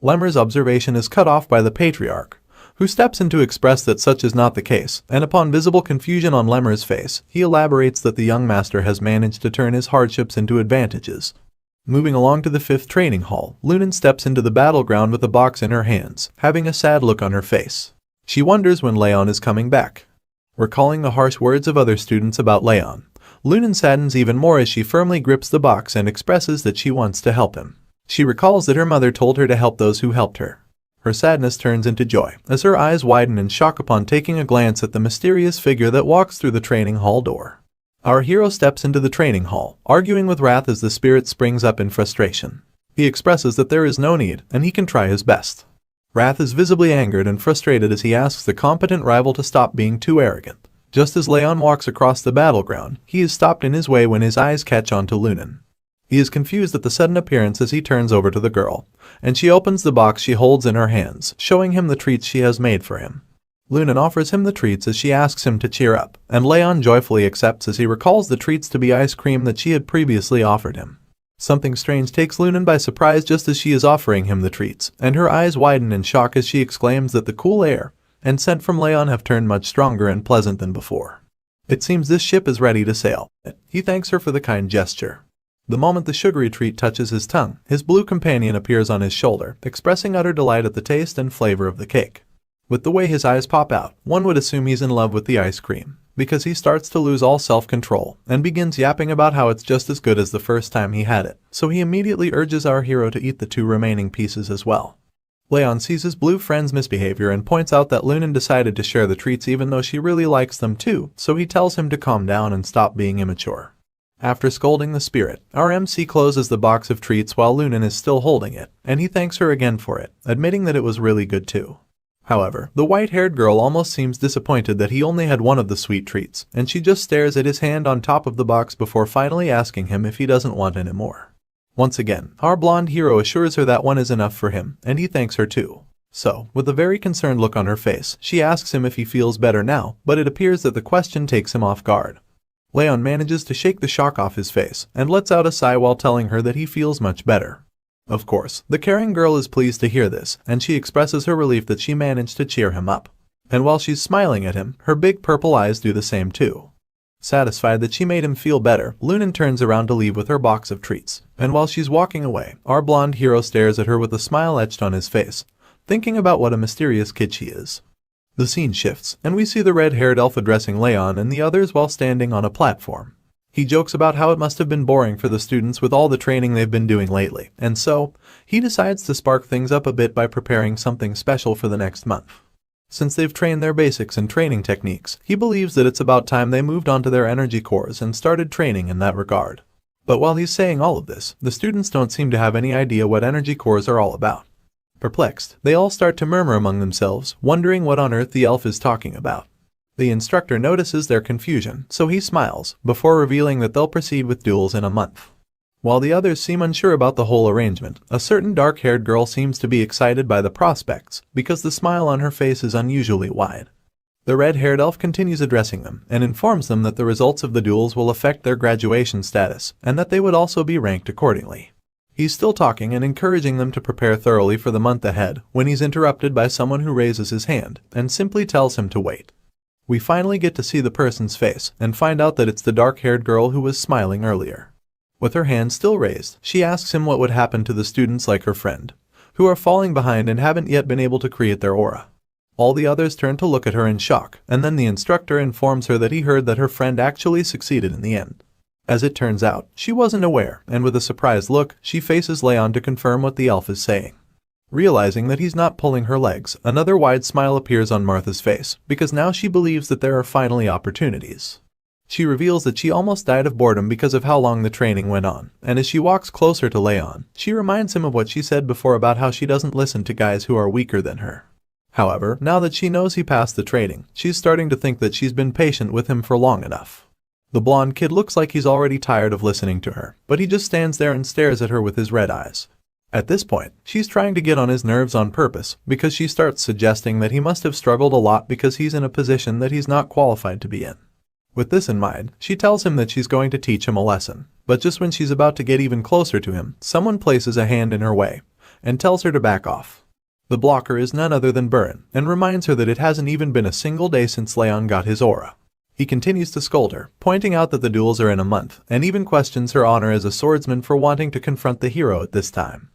Lemmer's observation is cut off by the patriarch, who steps in to express that such is not the case, and upon visible confusion on Lemmer's face, he elaborates that the young master has managed to turn his hardships into advantages. Moving along to the 5th training hall, Lunan steps into the battleground with a box in her hands, having a sad look on her face. She wonders when Raon is coming back. Recalling the harsh words of other students about Raon, Lunan saddens even more as she firmly grips the box and expresses that she wants to help him. She recalls that her mother told her to help those who helped her. Her sadness turns into joy, as her eyes widen in shock upon taking a glance at the mysterious figure that walks through the training hall door. Our hero steps into the training hall, arguing with wrath as the spirit springs up in frustration. He expresses that there is no need, and he can try his best. Wrath is visibly angered and frustrated as he asks the competent rival to stop being too arrogant. Just as Raon walks across the battleground, he is stopped in his way when his eyes catch on to Lunan. He is confused at the sudden appearance as he turns over to the girl, and she opens the box she holds in her hands, showing him the treats she has made for him. Lunan offers him the treats as she asks him to cheer up, and Raon joyfully accepts as he recalls the treats to be ice cream that she had previously offered him. Something strange takes Lunan by surprise just as she is offering him the treats, and her eyes widen in shock as she exclaims that the cool air and scent from Raon have turned much stronger and pleasant than before. It seems this ship is ready to sail. He thanks her for the kind gesture. The moment the sugary treat touches his tongue, his blue companion appears on his shoulder, expressing utter delight at the taste and flavor of the cake. With the way his eyes pop out, one would assume he's in love with the ice cream, because he starts to lose all self-control and begins yapping about how it's just as good as the first time he had it, so he immediately urges our hero to eat the 2 remaining pieces as well. Raon sees his blue friend's misbehavior and points out that Lunan decided to share the treats even though she really likes them too, so he tells him to calm down and stop being immature. After scolding the spirit, our MC closes the box of treats while Lunan is still holding it, and he thanks her again for it, admitting that it was really good too. However, the white-haired girl almost seems disappointed that he only had one of the sweet treats, and she just stares at his hand on top of the box before finally asking him if he doesn't want any more. Once again, our blonde hero assures her that one is enough for him, and he thanks her too. So, with a very concerned look on her face, she asks him if he feels better now, but it appears that the question takes him off guard. Raon manages to shake the shock off his face, and lets out a sigh while telling her that he feels much better. Of course, the caring girl is pleased to hear this, and she expresses her relief that she managed to cheer him up. And while she's smiling at him, her big purple eyes do the same too. Satisfied that she made him feel better, Lunan turns around to leave with her box of treats, and while she's walking away, our blonde hero stares at her with a smile etched on his face, thinking about what a mysterious kid she is. The scene shifts, and we see the red-haired elf addressing Raon and the others while standing on a platform. He jokes about how it must have been boring for the students with all the training they've been doing lately, and so, he decides to spark things up a bit by preparing something special for the next month. Since they've trained their basics and training techniques, he believes that it's about time they moved on to their energy cores and started training in that regard. But while he's saying all of this, the students don't seem to have any idea what energy cores are all about. Perplexed, they all start to murmur among themselves, wondering what on earth the elf is talking about. The instructor notices their confusion, so he smiles, before revealing that they'll proceed with duels in a month. While the others seem unsure about the whole arrangement, a certain dark-haired girl seems to be excited by the prospects, because the smile on her face is unusually wide. The red-haired elf continues addressing them, and informs them that the results of the duels will affect their graduation status, and that they would also be ranked accordingly. He's still talking and encouraging them to prepare thoroughly for the month ahead, when he's interrupted by someone who raises his hand, and simply tells him to wait. We finally get to see the person's face, and find out that it's the dark-haired girl who was smiling earlier. With her hand still raised, she asks him what would happen to the students like her friend, who are falling behind and haven't yet been able to create their aura. All the others turn to look at her in shock, and then the instructor informs her that he heard that her friend actually succeeded in the end. As it turns out, she wasn't aware, and with a surprised look, she faces Raon to confirm what the elf is saying. Realizing that he's not pulling her legs, another wide smile appears on Martha's face, because now she believes that there are finally opportunities. She reveals that she almost died of boredom because of how long the training went on, and as she walks closer to Raon, she reminds him of what she said before about how she doesn't listen to guys who are weaker than her. However, now that she knows he passed the training, she's starting to think that she's been patient with him for long enough. The blonde kid looks like he's already tired of listening to her, but he just stands there and stares at her with his red eyes. At this point, she's trying to get on his nerves on purpose, because she starts suggesting that he must have struggled a lot because he's in a position that he's not qualified to be in. With this in mind, she tells him that she's going to teach him a lesson, but just when she's about to get even closer to him, someone places a hand in her way, and tells her to back off. The blocker is none other than Burin, and reminds her that it hasn't even been a single day since Raon got his aura. He continues to scold her, pointing out that the duels are in a month, and even questions her honor as a swordsman for wanting to confront the hero at this time.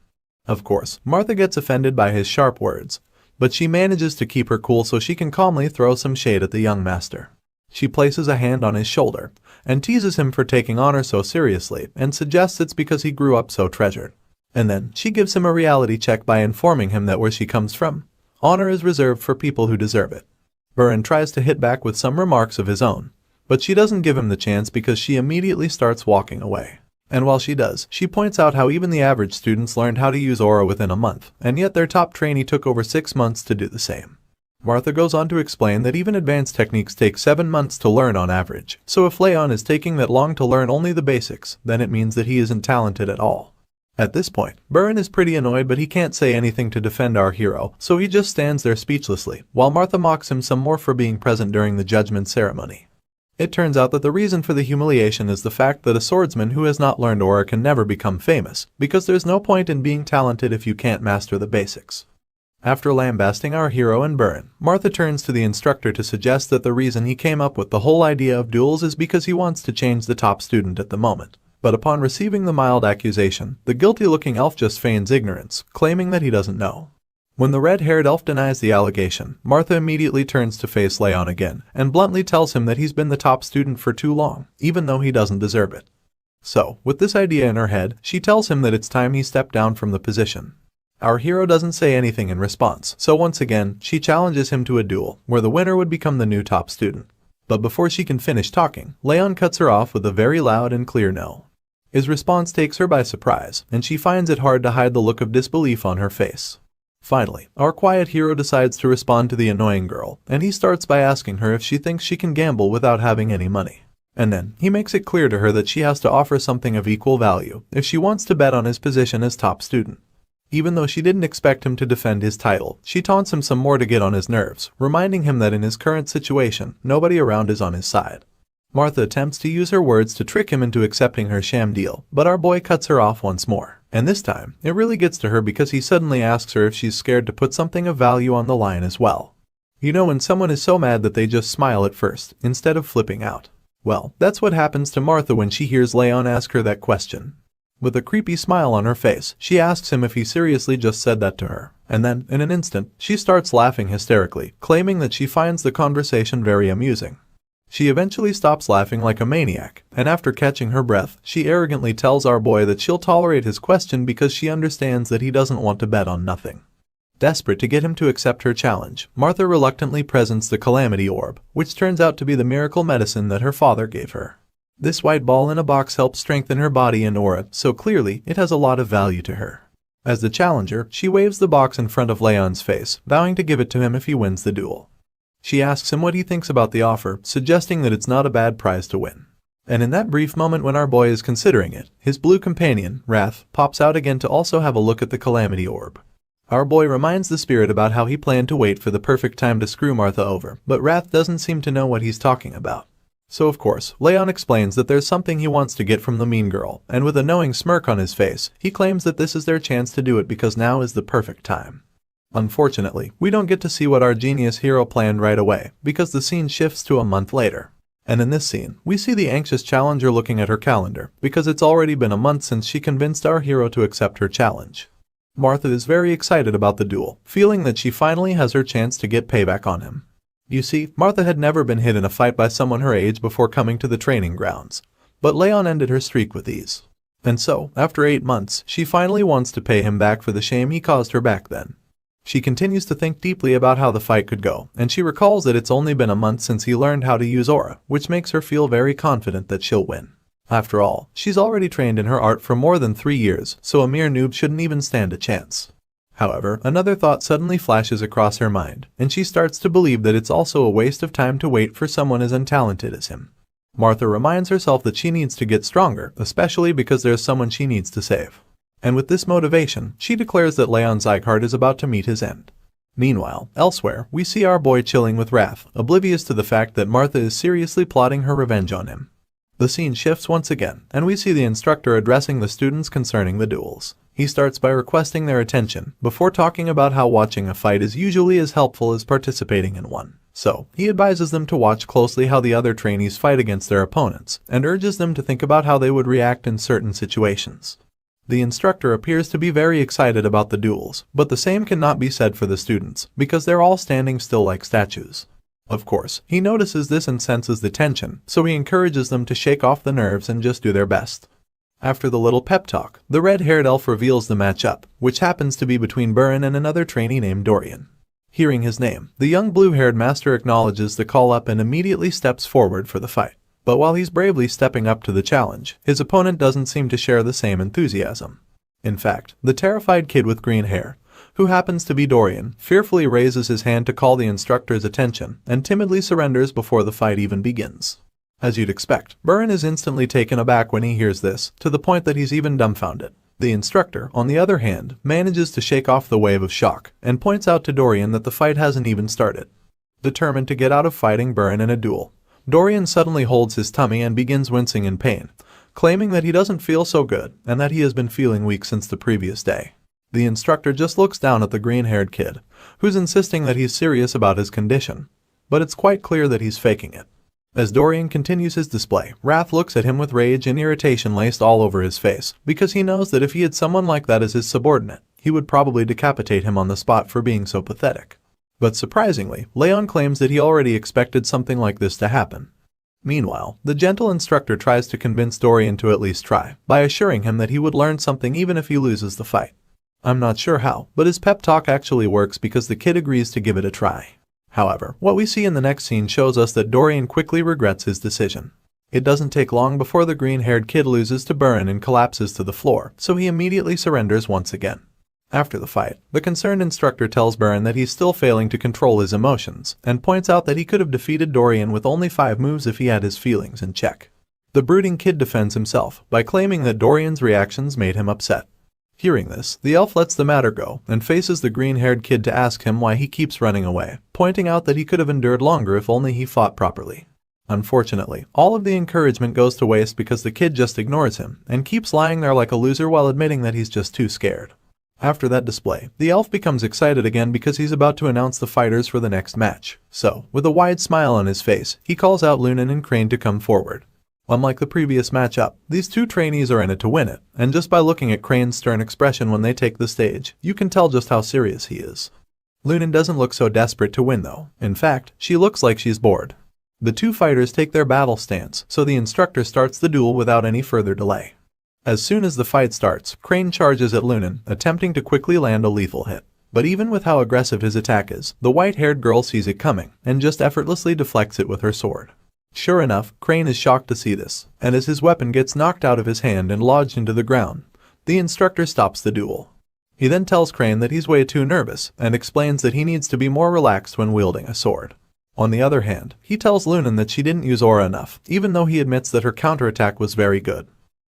Of course, Martha gets offended by his sharp words, but she manages to keep her cool so she can calmly throw some shade at the young master. She places a hand on his shoulder, and teases him for taking honor so seriously, and suggests it's because he grew up so treasured. And then, she gives him a reality check by informing him that where she comes from, honor is reserved for people who deserve it. Burin tries to hit back with some remarks of his own, but she doesn't give him the chance because she immediately starts walking away. And while she does, she points out how even the average students learned how to use aura within a month, and yet their top trainee took over 6 months to do the same. Martha goes on to explain that even advanced techniques take 7 months to learn on average, so if Raon is taking that long to learn only the basics, then it means that he isn't talented at all. At this point, Burin is pretty annoyed, but he can't say anything to defend our hero, so he just stands there speechlessly, while Martha mocks him some more for being present during the judgment ceremony. It turns out that the reason for the humiliation is the fact that a swordsman who has not learned aura can never become famous, because there's no point in being talented if you can't master the basics. After lambasting our hero and Burin, Martha turns to the instructor to suggest that the reason he came up with the whole idea of duels is because he wants to change the top student at the moment. But upon receiving the mild accusation, the guilty-looking elf just feigns ignorance, claiming that he doesn't know. When the red-haired elf denies the allegation, Martha immediately turns to face Raon again, and bluntly tells him that he's been the top student for too long, even though he doesn't deserve it. So, with this idea in her head, she tells him that it's time he stepped down from the position. Our hero doesn't say anything in response, so once again, she challenges him to a duel, where the winner would become the new top student. But before she can finish talking, Raon cuts her off with a very loud and clear no. His response takes her by surprise, and she finds it hard to hide the look of disbelief on her face. Finally, our quiet hero decides to respond to the annoying girl, and he starts by asking her if she thinks she can gamble without having any money. And then, he makes it clear to her that she has to offer something of equal value if she wants to bet on his position as top student. Even though she didn't expect him to defend his title, she taunts him some more to get on his nerves, reminding him that in his current situation, nobody around is on his side. Martha attempts to use her words to trick him into accepting her sham deal, but our boy cuts her off once more. And this time, it really gets to her because he suddenly asks her if she's scared to put something of value on the line as well. You know when someone is so mad that they just smile at first, instead of flipping out. Well, that's what happens to Martha when she hears Raon ask her that question. With a creepy smile on her face, she asks him if he seriously just said that to her. And then, in an instant, she starts laughing hysterically, claiming that she finds the conversation very amusing. She eventually stops laughing like a maniac, and after catching her breath, she arrogantly tells our boy that she'll tolerate his question because she understands that he doesn't want to bet on nothing. Desperate to get him to accept her challenge, Martha reluctantly presents the Calamity Orb, which turns out to be the miracle medicine that her father gave her. This white ball in a box helps strengthen her body and aura, so clearly it has a lot of value to her. As the challenger, she waves the box in front of Raon's face, vowing to give it to him if he wins the duel. She asks him what he thinks about the offer, suggesting that it's not a bad prize to win. And in that brief moment when our boy is considering it, his blue companion, Wrath, pops out again to also have a look at the Calamity Orb. Our boy reminds the spirit about how he planned to wait for the perfect time to screw Martha over, but Wrath doesn't seem to know what he's talking about. So of course, Raon explains that there's something he wants to get from the mean girl, and with a knowing smirk on his face, he claims that this is their chance to do it because now is the perfect time. Unfortunately, we don't get to see what our genius hero planned right away, because the scene shifts to a month later. And in this scene, we see the anxious challenger looking at her calendar, because it's already been a month since she convinced our hero to accept her challenge. Martha is very excited about the duel, feeling that she finally has her chance to get payback on him. You see, Martha had never been hit in a fight by someone her age before coming to the training grounds. But Raon ended her streak with ease. And so, after 8 months, she finally wants to pay him back for the shame he caused her back then. She continues to think deeply about how the fight could go, and she recalls that it's only been a month since he learned how to use aura, which makes her feel very confident that she'll win. After all, she's already trained in her art for more than 3 years, so a mere noob shouldn't even stand a chance. However, another thought suddenly flashes across her mind, and she starts to believe that it's also a waste of time to wait for someone as untalented as him. Martha reminds herself that she needs to get stronger, especially because there's someone she needs to save. And with this motivation, she declares that House Sieghart is about to meet his end. Meanwhile, elsewhere, we see our boy chilling with Wrath, oblivious to the fact that Martha is seriously plotting her revenge on him. The scene shifts once again, and we see the instructor addressing the students concerning the duels. He starts by requesting their attention, before talking about how watching a fight is usually as helpful as participating in one. So, he advises them to watch closely how the other trainees fight against their opponents, and urges them to think about how they would react in certain situations. The instructor appears to be very excited about the duels, but the same cannot be said for the students, because they're all standing still like statues. Of course, he notices this and senses the tension, so he encourages them to shake off the nerves and just do their best. After the little pep talk, the red-haired elf reveals the matchup, which happens to be between Burin and another trainee named Dorian. Hearing his name, the young blue-haired master acknowledges the call-up and immediately steps forward for the fight. But while he's bravely stepping up to the challenge, his opponent doesn't seem to share the same enthusiasm. In fact, the terrified kid with green hair, who happens to be Dorian, fearfully raises his hand to call the instructor's attention and timidly surrenders before the fight even begins. As you'd expect, Burin is instantly taken aback when he hears this, to the point that he's even dumbfounded. The instructor, on the other hand, manages to shake off the wave of shock and points out to Dorian that the fight hasn't even started. Determined to get out of fighting Burin in a duel, Dorian suddenly holds his tummy and begins wincing in pain, claiming that he doesn't feel so good and that he has been feeling weak since the previous day. The instructor just looks down at the green-haired kid, who's insisting that he's serious about his condition, but it's quite clear that he's faking it. As Dorian continues his display, Wrath looks at him with rage and irritation laced all over his face, because he knows that if he had someone like that as his subordinate, he would probably decapitate him on the spot for being so pathetic. But surprisingly, Raon claims that he already expected something like this to happen. Meanwhile, the gentle instructor tries to convince Dorian to at least try, by assuring him that he would learn something even if he loses the fight. I'm not sure how, but his pep talk actually works because the kid agrees to give it a try. However, what we see in the next scene shows us that Dorian quickly regrets his decision. It doesn't take long before the green-haired kid loses to Burin and collapses to the floor, so he immediately surrenders once again. After the fight, the concerned instructor tells Burin that he's still failing to control his emotions, and points out that he could have defeated Dorian with only 5 moves if he had his feelings in check. The brooding kid defends himself by claiming that Dorian's reactions made him upset. Hearing this, the elf lets the matter go and faces the green-haired kid to ask him why he keeps running away, pointing out that he could have endured longer if only he fought properly. Unfortunately, all of the encouragement goes to waste because the kid just ignores him and keeps lying there like a loser while admitting that he's just too scared. After that display, the elf becomes excited again because he's about to announce the fighters for the next match. So, with a wide smile on his face, he calls out Lunan and Crane to come forward. Unlike the previous matchup, these two trainees are in it to win it, and just by looking at Crane's stern expression when they take the stage, you can tell just how serious he is. Lunan doesn't look so desperate to win though. In fact, she looks like she's bored. The two fighters take their battle stance, so the instructor starts the duel without any further delay. As soon as the fight starts, Crane charges at Lunan, attempting to quickly land a lethal hit. But even with how aggressive his attack is, the white-haired girl sees it coming, and just effortlessly deflects it with her sword. Sure enough, Crane is shocked to see this, and as his weapon gets knocked out of his hand and lodged into the ground, the instructor stops the duel. He then tells Crane that he's way too nervous, and explains that he needs to be more relaxed when wielding a sword. On the other hand, he tells Lunan that she didn't use aura enough, even though he admits that her counterattack was very good.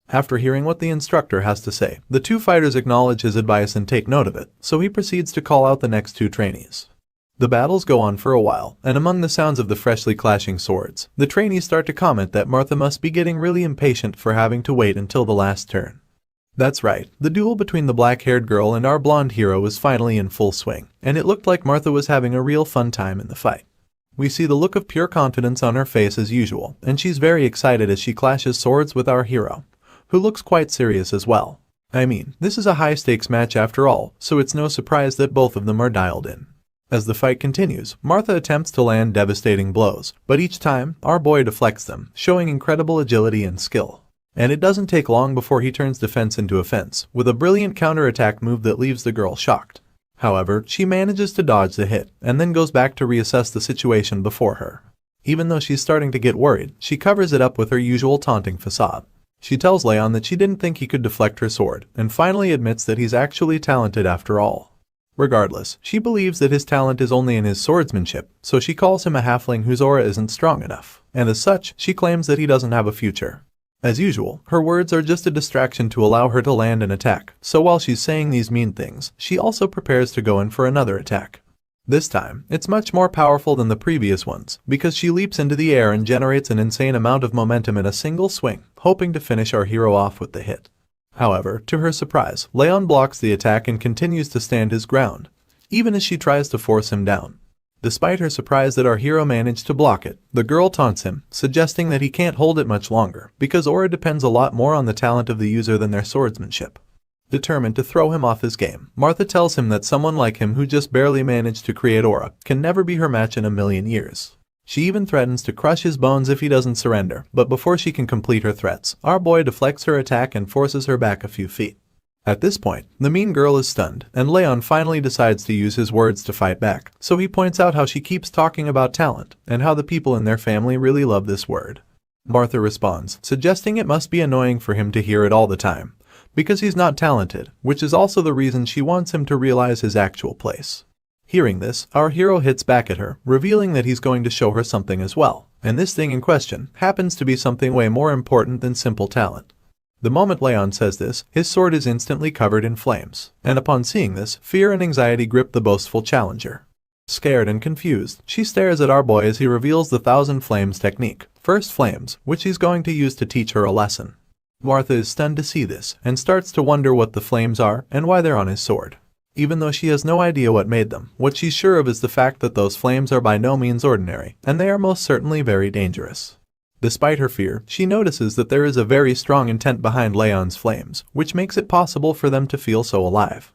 After hearing what the instructor has to say, the two fighters acknowledge his advice and take note of it, so he proceeds to call out the next two trainees. The battles go on for a while, and among the sounds of the freshly clashing swords, the trainees start to comment that Martha must be getting really impatient for having to wait until the last turn. That's right, the duel between the black-haired girl and our blonde hero was finally in full swing, and it looked like Martha was having a real fun time in the fight. We see the look of pure confidence on her face as usual, and she's very excited as she clashes swords with our hero, who looks quite serious as well. I mean, this is a high-stakes match after all, so it's no surprise that both of them are dialed in. As the fight continues, Martha attempts to land devastating blows, but each time, our boy deflects them, showing incredible agility and skill. And it doesn't take long before he turns defense into offense, with a brilliant counterattack move that leaves the girl shocked. However, she manages to dodge the hit, and then goes back to reassess the situation before her. Even though she's starting to get worried, she covers it up with her usual taunting facade. She tells Raon that she didn't think he could deflect her sword, and finally admits that he's actually talented after all. Regardless, she believes that his talent is only in his swordsmanship, so she calls him a halfling whose aura isn't strong enough, and as such, she claims that he doesn't have a future. As usual, her words are just a distraction to allow her to land an attack, so while she's saying these mean things, she also prepares to go in for another attack. This time, it's much more powerful than the previous ones, because she leaps into the air and generates an insane amount of momentum in a single swing, hoping to finish our hero off with the hit. However, to her surprise, Raon blocks the attack and continues to stand his ground, even as she tries to force him down. Despite her surprise that our hero managed to block it, the girl taunts him, suggesting that he can't hold it much longer, because aura depends a lot more on the talent of the user than their swordsmanship. Determined to throw him off his game, Martha tells him that someone like him who just barely managed to create aura can never be her match in a million years. She even threatens to crush his bones if he doesn't surrender, but before she can complete her threats, our boy deflects her attack and forces her back a few feet. At this point, the mean girl is stunned, and Raon finally decides to use his words to fight back, so he points out how she keeps talking about talent, and how the people in their family really love this word. Martha responds, suggesting it must be annoying for him to hear it all the time, because he's not talented, which is also the reason she wants him to realize his actual place. Hearing this, our hero hits back at her, revealing that he's going to show her something as well, and this thing in question happens to be something way more important than simple talent. The moment Raon says this, his sword is instantly covered in flames, and upon seeing this, fear and anxiety grip the boastful challenger. Scared and confused, she stares at our boy as he reveals the Thousand Flames technique, First Flames, which he's going to use to teach her a lesson. Martha is stunned to see this, and starts to wonder what the flames are and why they're on his sword. Even though she has no idea what made them, what she's sure of is the fact that those flames are by no means ordinary, and they are most certainly very dangerous. Despite her fear, she notices that there is a very strong intent behind Raon's flames, which makes it possible for them to feel so alive.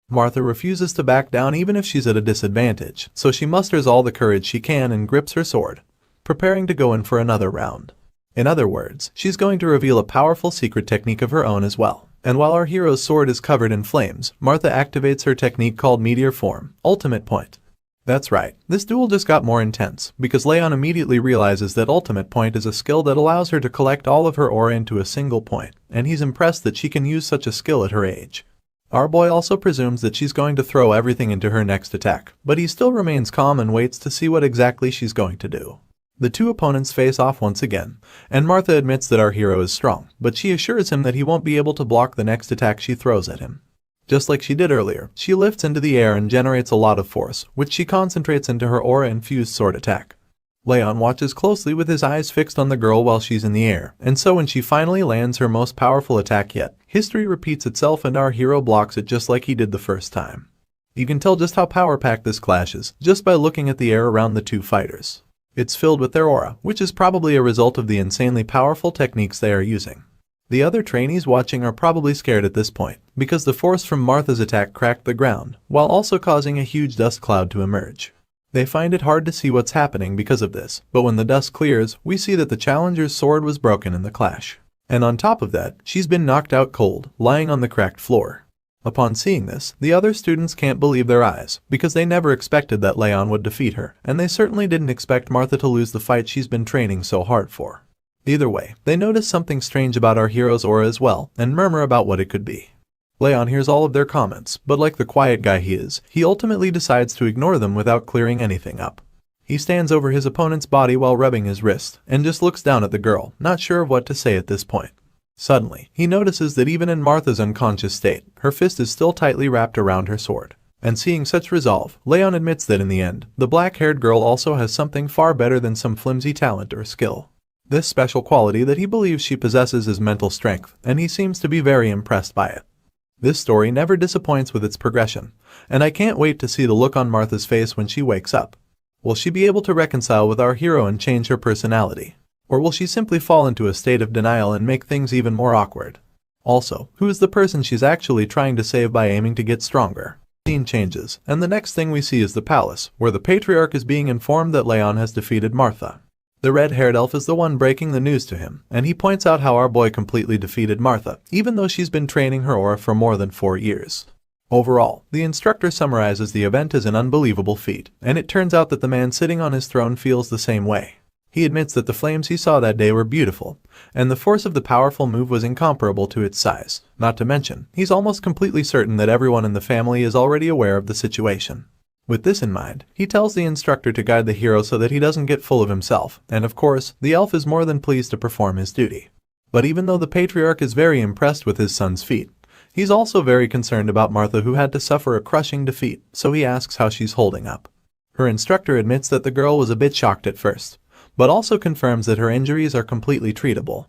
Martha refuses to back down even if she's at a disadvantage, so she musters all the courage she can and grips her sword, preparing to go in for another round. In other words, she's going to reveal a powerful secret technique of her own as well. And while our hero's sword is covered in flames, Martha activates her technique called Meteor Form, Ultimate Point. That's right, this duel just got more intense, because Raon immediately realizes that Ultimate Point is a skill that allows her to collect all of her aura into a single point, and he's impressed that she can use such a skill at her age. Our boy also presumes that she's going to throw everything into her next attack, but he still remains calm and waits to see what exactly she's going to do. The two opponents face off once again, and Martha admits that our hero is strong, but she assures him that he won't be able to block the next attack she throws at him. Just like she did earlier, she lifts into the air and generates a lot of force, which she concentrates into her aura-infused sword attack. Raon watches closely with his eyes fixed on the girl while she's in the air, and so when she finally lands her most powerful attack yet, history repeats itself and our hero blocks it just like he did the first time. You can tell just how power-packed this clash is, just by looking at the air around the two fighters. It's filled with their aura, which is probably a result of the insanely powerful techniques they are using. The other trainees watching are probably scared at this point, because the force from Martha's attack cracked the ground, while also causing a huge dust cloud to emerge. They find it hard to see what's happening because of this, but when the dust clears, we see that the challenger's sword was broken in the clash. And on top of that, she's been knocked out cold, lying on the cracked floor. Upon seeing this, the other students can't believe their eyes, because they never expected that Raon would defeat her, and they certainly didn't expect Martha to lose the fight she's been training so hard for. Either way, they notice something strange about our hero's aura as well, and murmur about what it could be. Raon hears all of their comments, but like the quiet guy he is, he ultimately decides to ignore them without clearing anything up. He stands over his opponent's body while rubbing his wrist, and just looks down at the girl, not sure of what to say at this point. Suddenly, he notices that even in Martha's unconscious state, her fist is still tightly wrapped around her sword. And seeing such resolve, Raon admits that in the end, the black-haired girl also has something far better than some flimsy talent or skill. This special quality that he believes she possesses is mental strength, and he seems to be very impressed by it. This story never disappoints with its progression, and I can't wait to see the look on Martha's face when she wakes up. Will she be able to reconcile with our hero and change her personality? Or will she simply fall into a state of denial and make things even more awkward? Also, who is the person she's actually trying to save by aiming to get stronger? The scene changes, and the next thing we see is the palace, where the patriarch is being informed that Raon has defeated Martha. The red-haired elf is the one breaking the news to him, and he points out how our boy completely defeated Martha, even though she's been training her aura for more than 4 years. Overall, the instructor summarizes the event as an unbelievable feat, and it turns out that the man sitting on his throne feels the same way. He admits that the flames he saw that day were beautiful, and the force of the powerful move was incomparable to its size. Not to mention, he's almost completely certain that everyone in the family is already aware of the situation. With this in mind, he tells the instructor to guide the hero so that he doesn't get full of himself, and of course, the elf is more than pleased to perform his duty. But even though the patriarch is very impressed with his son's feat, he's also very concerned about Martha, who had to suffer a crushing defeat, so he asks how she's holding up. Her instructor admits that the girl was a bit shocked at first, but also confirms that her injuries are completely treatable.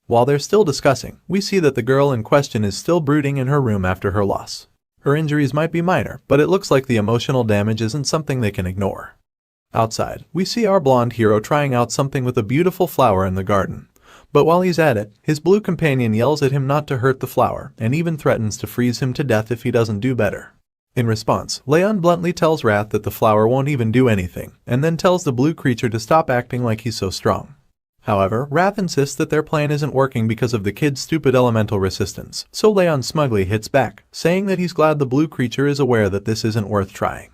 While they're still discussing, we see that the girl in question is still brooding in her room after her loss. Her injuries might be minor, but it looks like the emotional damage isn't something they can ignore. Outside, we see our blonde hero trying out something with a beautiful flower in the garden. But while he's at it, his blue companion yells at him not to hurt the flower, and even threatens to freeze him to death if he doesn't do better. In response, Raon bluntly tells Wrath that the flower won't even do anything, and then tells the blue creature to stop acting like he's so strong. However, Wrath insists that their plan isn't working because of the kid's stupid elemental resistance, so Raon smugly hits back, saying that he's glad the blue creature is aware that this isn't worth trying.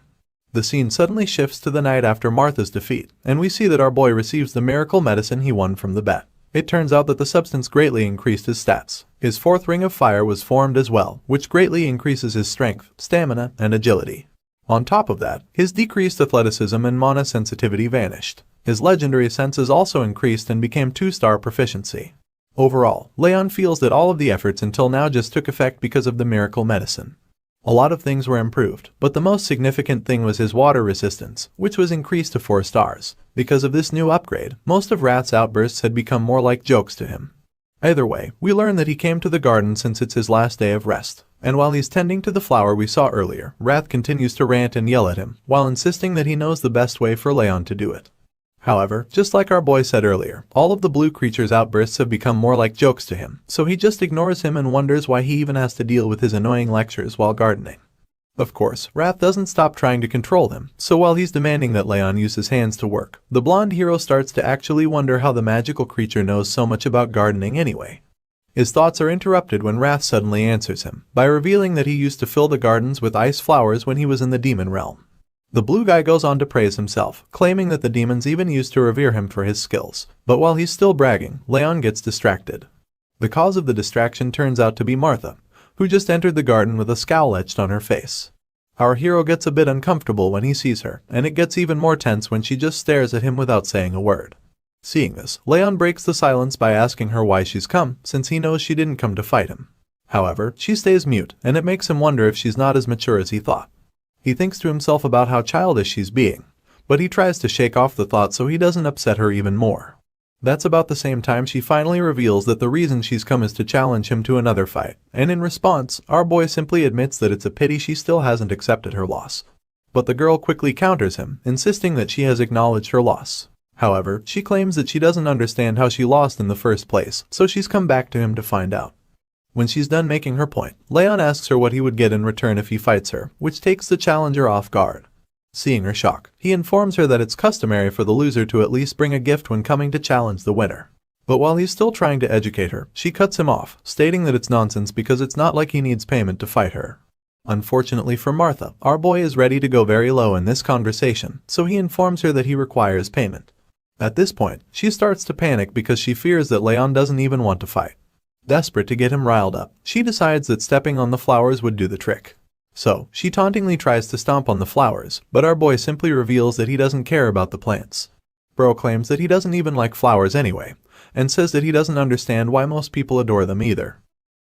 The scene suddenly shifts to the night after Martha's defeat, and we see that our boy receives the miracle medicine he won from the bet. It turns out that the substance greatly increased his stats. His 4th ring of fire was formed as well, which greatly increases his strength, stamina, and agility. On top of that, his decreased athleticism and mana sensitivity vanished. His legendary senses also increased and became 2-star proficiency. Overall, Raon feels that all of the efforts until now just took effect because of the miracle medicine. A lot of things were improved, but the most significant thing was his water resistance, which was increased to 4 stars. Because of this new upgrade, most of Wrath's outbursts had become more like jokes to him. Either way, we learn that he came to the garden since it's his last day of rest, and while he's tending to the flower we saw earlier, Wrath continues to rant and yell at him, while insisting that he knows the best way for Raon to do it. However, just like our boy said earlier, all of the blue creature's outbursts have become more like jokes to him, so he just ignores him and wonders why he even has to deal with his annoying lectures while gardening. Of course, Wrath doesn't stop trying to control him, so while he's demanding that Raon use his hands to work, the blonde hero starts to actually wonder how the magical creature knows so much about gardening anyway. His thoughts are interrupted when Wrath suddenly answers him, by revealing that he used to fill the gardens with ice flowers when he was in the demon realm. The blue guy goes on to praise himself, claiming that the demons even used to revere him for his skills, but while he's still bragging, Raon gets distracted. The cause of the distraction turns out to be Martha, who just entered the garden with a scowl etched on her face. Our hero gets a bit uncomfortable when he sees her, and it gets even more tense when she just stares at him without saying a word. Seeing this, Raon breaks the silence by asking her why she's come, since he knows she didn't come to fight him. However, she stays mute, and it makes him wonder if she's not as mature as he thought. He thinks to himself about how childish she's being, but he tries to shake off the thought so he doesn't upset her even more. That's about the same time she finally reveals that the reason she's come is to challenge him to another fight, and in response, our boy simply admits that it's a pity she still hasn't accepted her loss. But the girl quickly counters him, insisting that she has acknowledged her loss. However, she claims that she doesn't understand how she lost in the first place, so she's come back to him to find out. When she's done making her point, Raon asks her what he would get in return if he fights her, which takes the challenger off guard. Seeing her shock, he informs her that it's customary for the loser to at least bring a gift when coming to challenge the winner. But while he's still trying to educate her, she cuts him off, stating that it's nonsense because it's not like he needs payment to fight her. Unfortunately for Martha, our boy is ready to go very low in this conversation, so he informs her that he requires payment. At this point, she starts to panic because she fears that Raon doesn't even want to fight. Desperate to get him riled up, she decides that stepping on the flowers would do the trick. So, she tauntingly tries to stomp on the flowers, but our boy simply reveals that he doesn't care about the plants. Bro claims that he doesn't even like flowers anyway, and says that he doesn't understand why most people adore them either.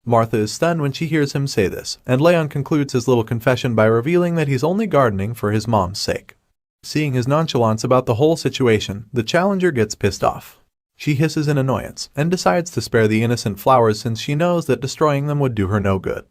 Martha is stunned when she hears him say this, and Leon concludes his little confession by revealing that he's only gardening for his mom's sake. Seeing his nonchalance about the whole situation, the challenger gets pissed off. She hisses in annoyance, and decides to spare the innocent flowers since she knows that destroying them would do her no good.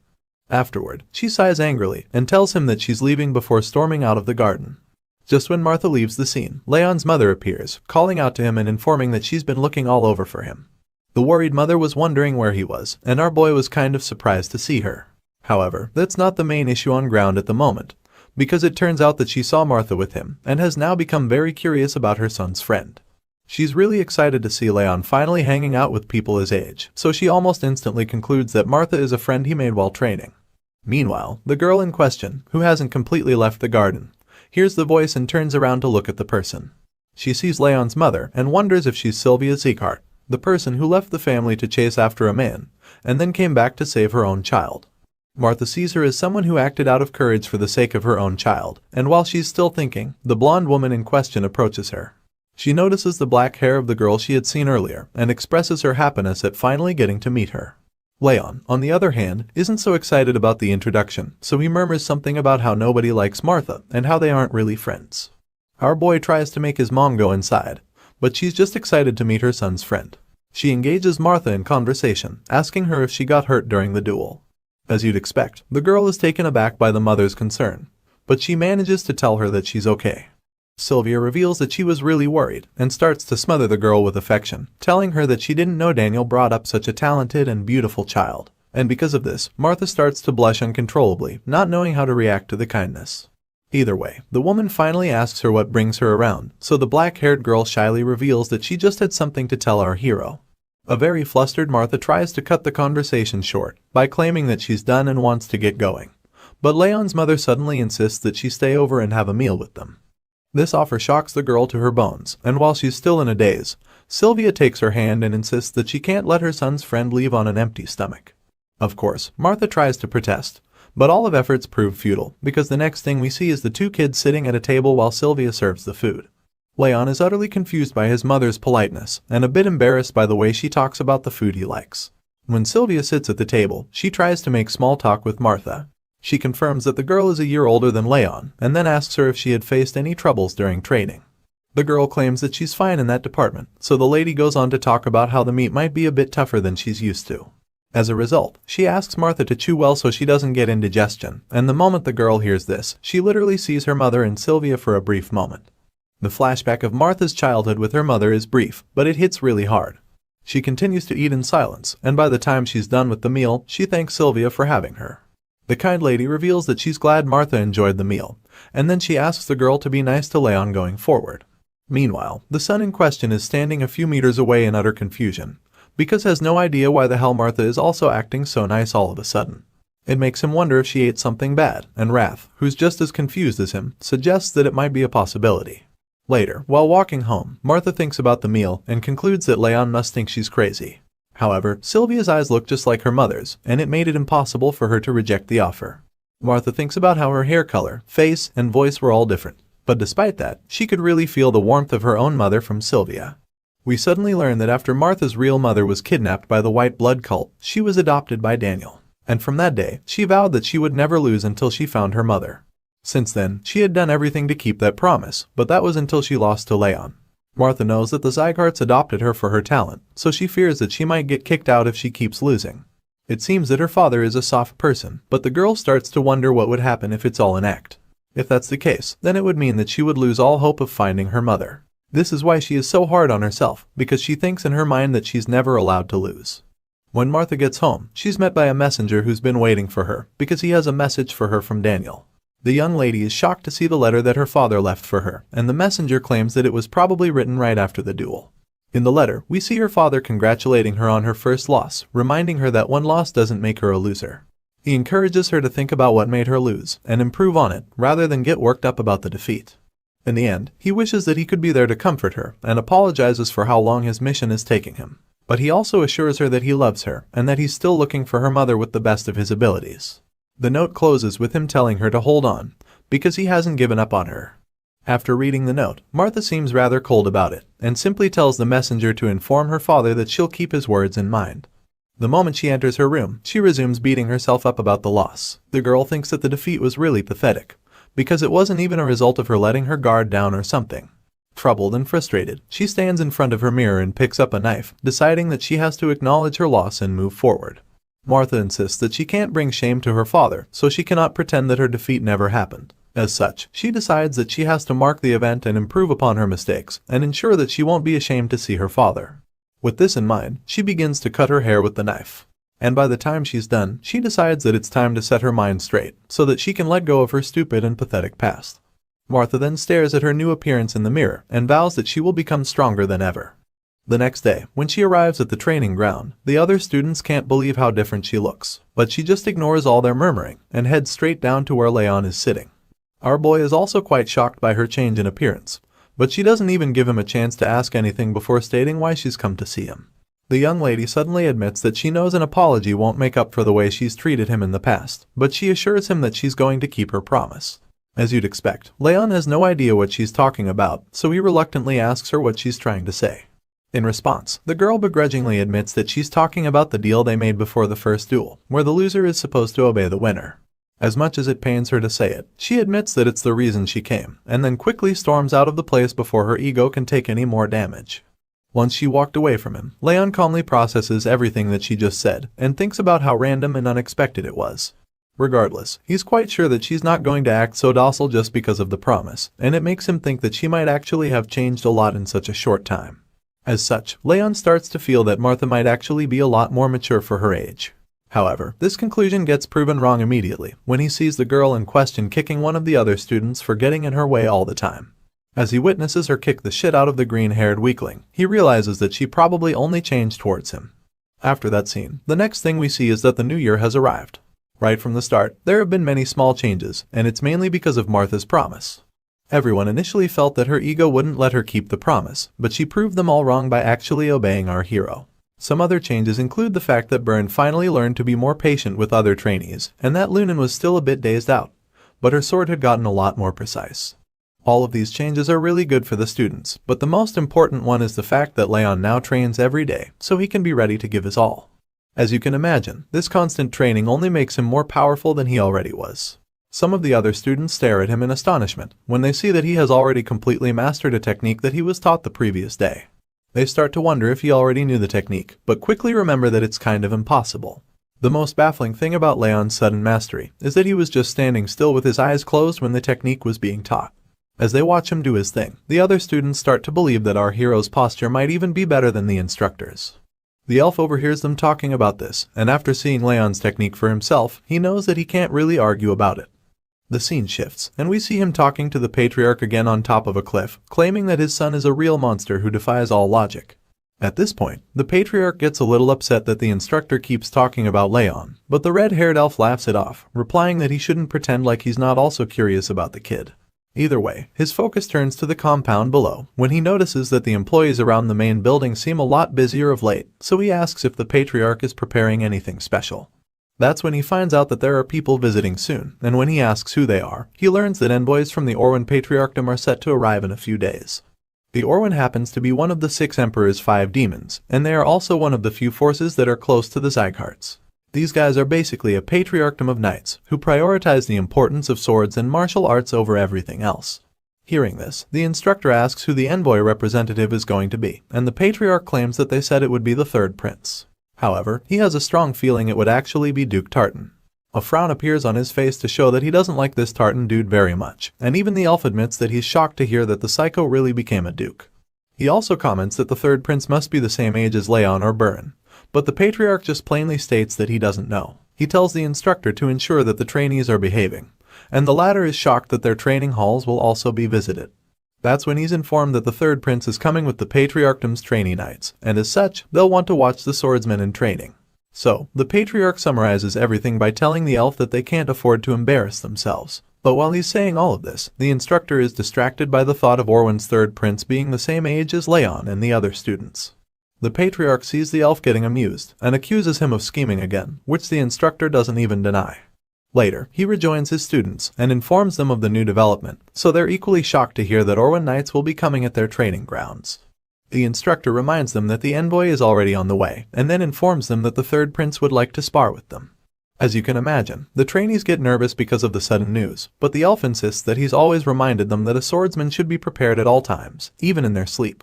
Afterward, she sighs angrily and tells him that she's leaving before storming out of the garden. Just when Martha leaves the scene, Leon's mother appears, calling out to him and informing that she's been looking all over for him. The worried mother was wondering where he was, and our boy was kind of surprised to see her. However, that's not the main issue on ground at the moment, because it turns out that she saw Martha with him and has now become very curious about her son's friend. She's really excited to see Leon finally hanging out with people his age, so she almost instantly concludes that Martha is a friend he made while training. Meanwhile, the girl in question, who hasn't completely left the garden, hears the voice and turns around to look at the person. She sees Leon's mother and wonders if she's Sylvia Sieghart, the person who left the family to chase after a man, and then came back to save her own child. Martha sees her as someone who acted out of courage for the sake of her own child, and while she's still thinking, the blonde woman in question approaches her. She notices the black hair of the girl she had seen earlier and expresses her happiness at finally getting to meet her. Leon, on the other hand, isn't so excited about the introduction, so he murmurs something about how nobody likes Martha and how they aren't really friends. Our boy tries to make his mom go inside, but she's just excited to meet her son's friend. She engages Martha in conversation, asking her if she got hurt during the duel. As you'd expect, the girl is taken aback by the mother's concern, but she manages to tell her that she's okay. Sylvia reveals that she was really worried and starts to smother the girl with affection, telling her that she didn't know Daniel brought up such a talented and beautiful child. And because of this, Martha starts to blush uncontrollably, not knowing how to react to the kindness. Either way, the woman finally asks her what brings her around, so the black-haired girl shyly reveals that she just had something to tell our hero. A very flustered Martha tries to cut the conversation short by claiming that she's done and wants to get going. But Leon's mother suddenly insists that she stay over and have a meal with them. This offer shocks the girl to her bones, and while she's still in a daze, Sylvia takes her hand and insists that she can't let her son's friend leave on an empty stomach. Of course, Martha tries to protest, but all of efforts prove futile, because the next thing we see is the two kids sitting at a table while Sylvia serves the food. Leon is utterly confused by his mother's politeness, and a bit embarrassed by the way she talks about the food he likes. When Sylvia sits at the table, she tries to make small talk with Martha. She confirms that the girl is a year older than Leon, and then asks her if she had faced any troubles during training. The girl claims that she's fine in that department, so the lady goes on to talk about how the meat might be a bit tougher than she's used to. As a result, she asks Martha to chew well so she doesn't get indigestion, and the moment the girl hears this, she literally sees her mother and Sylvia for a brief moment. The flashback of Martha's childhood with her mother is brief, but it hits really hard. She continues to eat in silence, and by the time she's done with the meal, she thanks Sylvia for having her. The kind lady reveals that she's glad Martha enjoyed the meal, and then she asks the girl to be nice to Leon going forward. Meanwhile, the son in question is standing a few meters away in utter confusion, because has no idea why the hell Martha is also acting so nice all of a sudden. It makes him wonder if she ate something bad, and Wrath, who's just as confused as him, suggests that it might be a possibility. Later, while walking home, Martha thinks about the meal and concludes that Leon must think she's crazy. However, Sylvia's eyes look just like her mother's, and it made it impossible for her to reject the offer. Martha thinks about how her hair color, face, and voice were all different, but despite that, she could really feel the warmth of her own mother from Sylvia. We suddenly learn that after Martha's real mother was kidnapped by the White Blood cult, she was adopted by Daniel, and from that day, she vowed that she would never lose until she found her mother. Since then, she had done everything to keep that promise, but that was until she lost to Leon. Martha knows that the Siegharts adopted her for her talent, so she fears that she might get kicked out if she keeps losing. It seems that her father is a soft person, but the girl starts to wonder what would happen if it's all an act. If that's the case, then it would mean that she would lose all hope of finding her mother. This is why she is so hard on herself, because she thinks in her mind that she's never allowed to lose. When Martha gets home, she's met by a messenger who's been waiting for her, because he has a message for her from Daniel. The young lady is shocked to see the letter that her father left for her, and the messenger claims that it was probably written right after the duel. In the letter, we see her father congratulating her on her first loss, reminding her that one loss doesn't make her a loser. He encourages her to think about what made her lose, and improve on it, rather than get worked up about the defeat. In the end, he wishes that he could be there to comfort her, and apologizes for how long his mission is taking him. But he also assures her that he loves her, and that he's still looking for her mother with the best of his abilities. The note closes with him telling her to hold on, because he hasn't given up on her. After reading the note, Martha seems rather cold about it, and simply tells the messenger to inform her father that she'll keep his words in mind. The moment she enters her room, she resumes beating herself up about the loss. The girl thinks that the defeat was really pathetic, because it wasn't even a result of her letting her guard down or something. Troubled and frustrated, she stands in front of her mirror and picks up a knife, deciding that she has to acknowledge her loss and move forward. Martha insists that she can't bring shame to her father, so she cannot pretend that her defeat never happened. As such, she decides that she has to mark the event and improve upon her mistakes, and ensure that she won't be ashamed to see her father. With this in mind, she begins to cut her hair with the knife. And by the time she's done, she decides that it's time to set her mind straight, so that she can let go of her stupid and pathetic past. Martha then stares at her new appearance in the mirror and vows that she will become stronger than ever. The next day, when she arrives at the training ground, the other students can't believe how different she looks, but she just ignores all their murmuring and heads straight down to where Raon is sitting. Our boy is also quite shocked by her change in appearance, but she doesn't even give him a chance to ask anything before stating why she's come to see him. The young lady suddenly admits that she knows an apology won't make up for the way she's treated him in the past, but she assures him that she's going to keep her promise. As you'd expect, Raon has no idea what she's talking about, so he reluctantly asks her what she's trying to say. In response, the girl begrudgingly admits that she's talking about the deal they made before the first duel, where the loser is supposed to obey the winner. As much as it pains her to say it, she admits that it's the reason she came, and then quickly storms out of the place before her ego can take any more damage. Once she walked away from him, Raon calmly processes everything that she just said, and thinks about how random and unexpected it was. Regardless, he's quite sure that she's not going to act so docile just because of the promise, and it makes him think that she might actually have changed a lot in such a short time. As such, Raon starts to feel that Martha might actually be a lot more mature for her age. However, this conclusion gets proven wrong immediately when he sees the girl in question kicking one of the other students for getting in her way all the time. As he witnesses her kick the shit out of the green-haired weakling, he realizes that she probably only changed towards him. After that scene, the next thing we see is that the new year has arrived. Right from the start, there have been many small changes, and it's mainly because of Martha's promise. Everyone initially felt that her ego wouldn't let her keep the promise, but she proved them all wrong by actually obeying our hero. Some other changes include the fact that Byrne finally learned to be more patient with other trainees, and that Lunan was still a bit dazed out, but her sword had gotten a lot more precise. All of these changes are really good for the students, but the most important one is the fact that Raon now trains every day, so he can be ready to give his all. As you can imagine, this constant training only makes him more powerful than he already was. Some of the other students stare at him in astonishment when they see that he has already completely mastered a technique that he was taught the previous day. They start to wonder if he already knew the technique, but quickly remember that it's kind of impossible. The most baffling thing about Raon's sudden mastery is that he was just standing still with his eyes closed when the technique was being taught. As they watch him do his thing, the other students start to believe that our hero's posture might even be better than the instructor's. The elf overhears them talking about this, and after seeing Raon's technique for himself, he knows that he can't really argue about it. The scene shifts, and we see him talking to the patriarch again on top of a cliff, claiming that his son is a real monster who defies all logic. At this point, the patriarch gets a little upset that the instructor keeps talking about Raon, but the red-haired elf laughs it off, replying that he shouldn't pretend like he's not also curious about the kid. Either way, his focus turns to the compound below when he notices that the employees around the main building seem a lot busier of late, so he asks if the patriarch is preparing anything special. That's when he finds out that there are people visiting soon, and when he asks who they are, he learns that envoys from the Orwen Patriarchdom are set to arrive in a few days. The Orwen happens to be one of the 6 Emperor's 5 demons, and they are also one of the few forces that are close to the Siegharts. These guys are basically a patriarchdom of knights, who prioritize the importance of swords and martial arts over everything else. Hearing this, the instructor asks who the envoy representative is going to be, and the patriarch claims that they said it would be the 3rd prince. However, he has a strong feeling it would actually be Duke Tartan. A frown appears on his face to show that he doesn't like this Tartan dude very much, and even the elf admits that he's shocked to hear that the psycho really became a duke. He also comments that the 3rd prince must be the same age as Raon or Byrne, but the patriarch just plainly states that he doesn't know. He tells the instructor to ensure that the trainees are behaving, and the latter is shocked that their training halls will also be visited. That's when he's informed that the 3rd prince is coming with the Patriarchdom's trainee knights, and as such, they'll want to watch the swordsman in training. So, the patriarch summarizes everything by telling the elf that they can't afford to embarrass themselves. But while he's saying all of this, the instructor is distracted by the thought of Orwen's 3rd prince being the same age as Raon and the other students. The patriarch sees the elf getting amused, and accuses him of scheming again, which the instructor doesn't even deny. Later, he rejoins his students and informs them of the new development, so they're equally shocked to hear that Orwen Knights will be coming at their training grounds. The instructor reminds them that the envoy is already on the way, and then informs them that the third prince would like to spar with them. As you can imagine, the trainees get nervous because of the sudden news, but the elf insists that he's always reminded them that a swordsman should be prepared at all times, even in their sleep.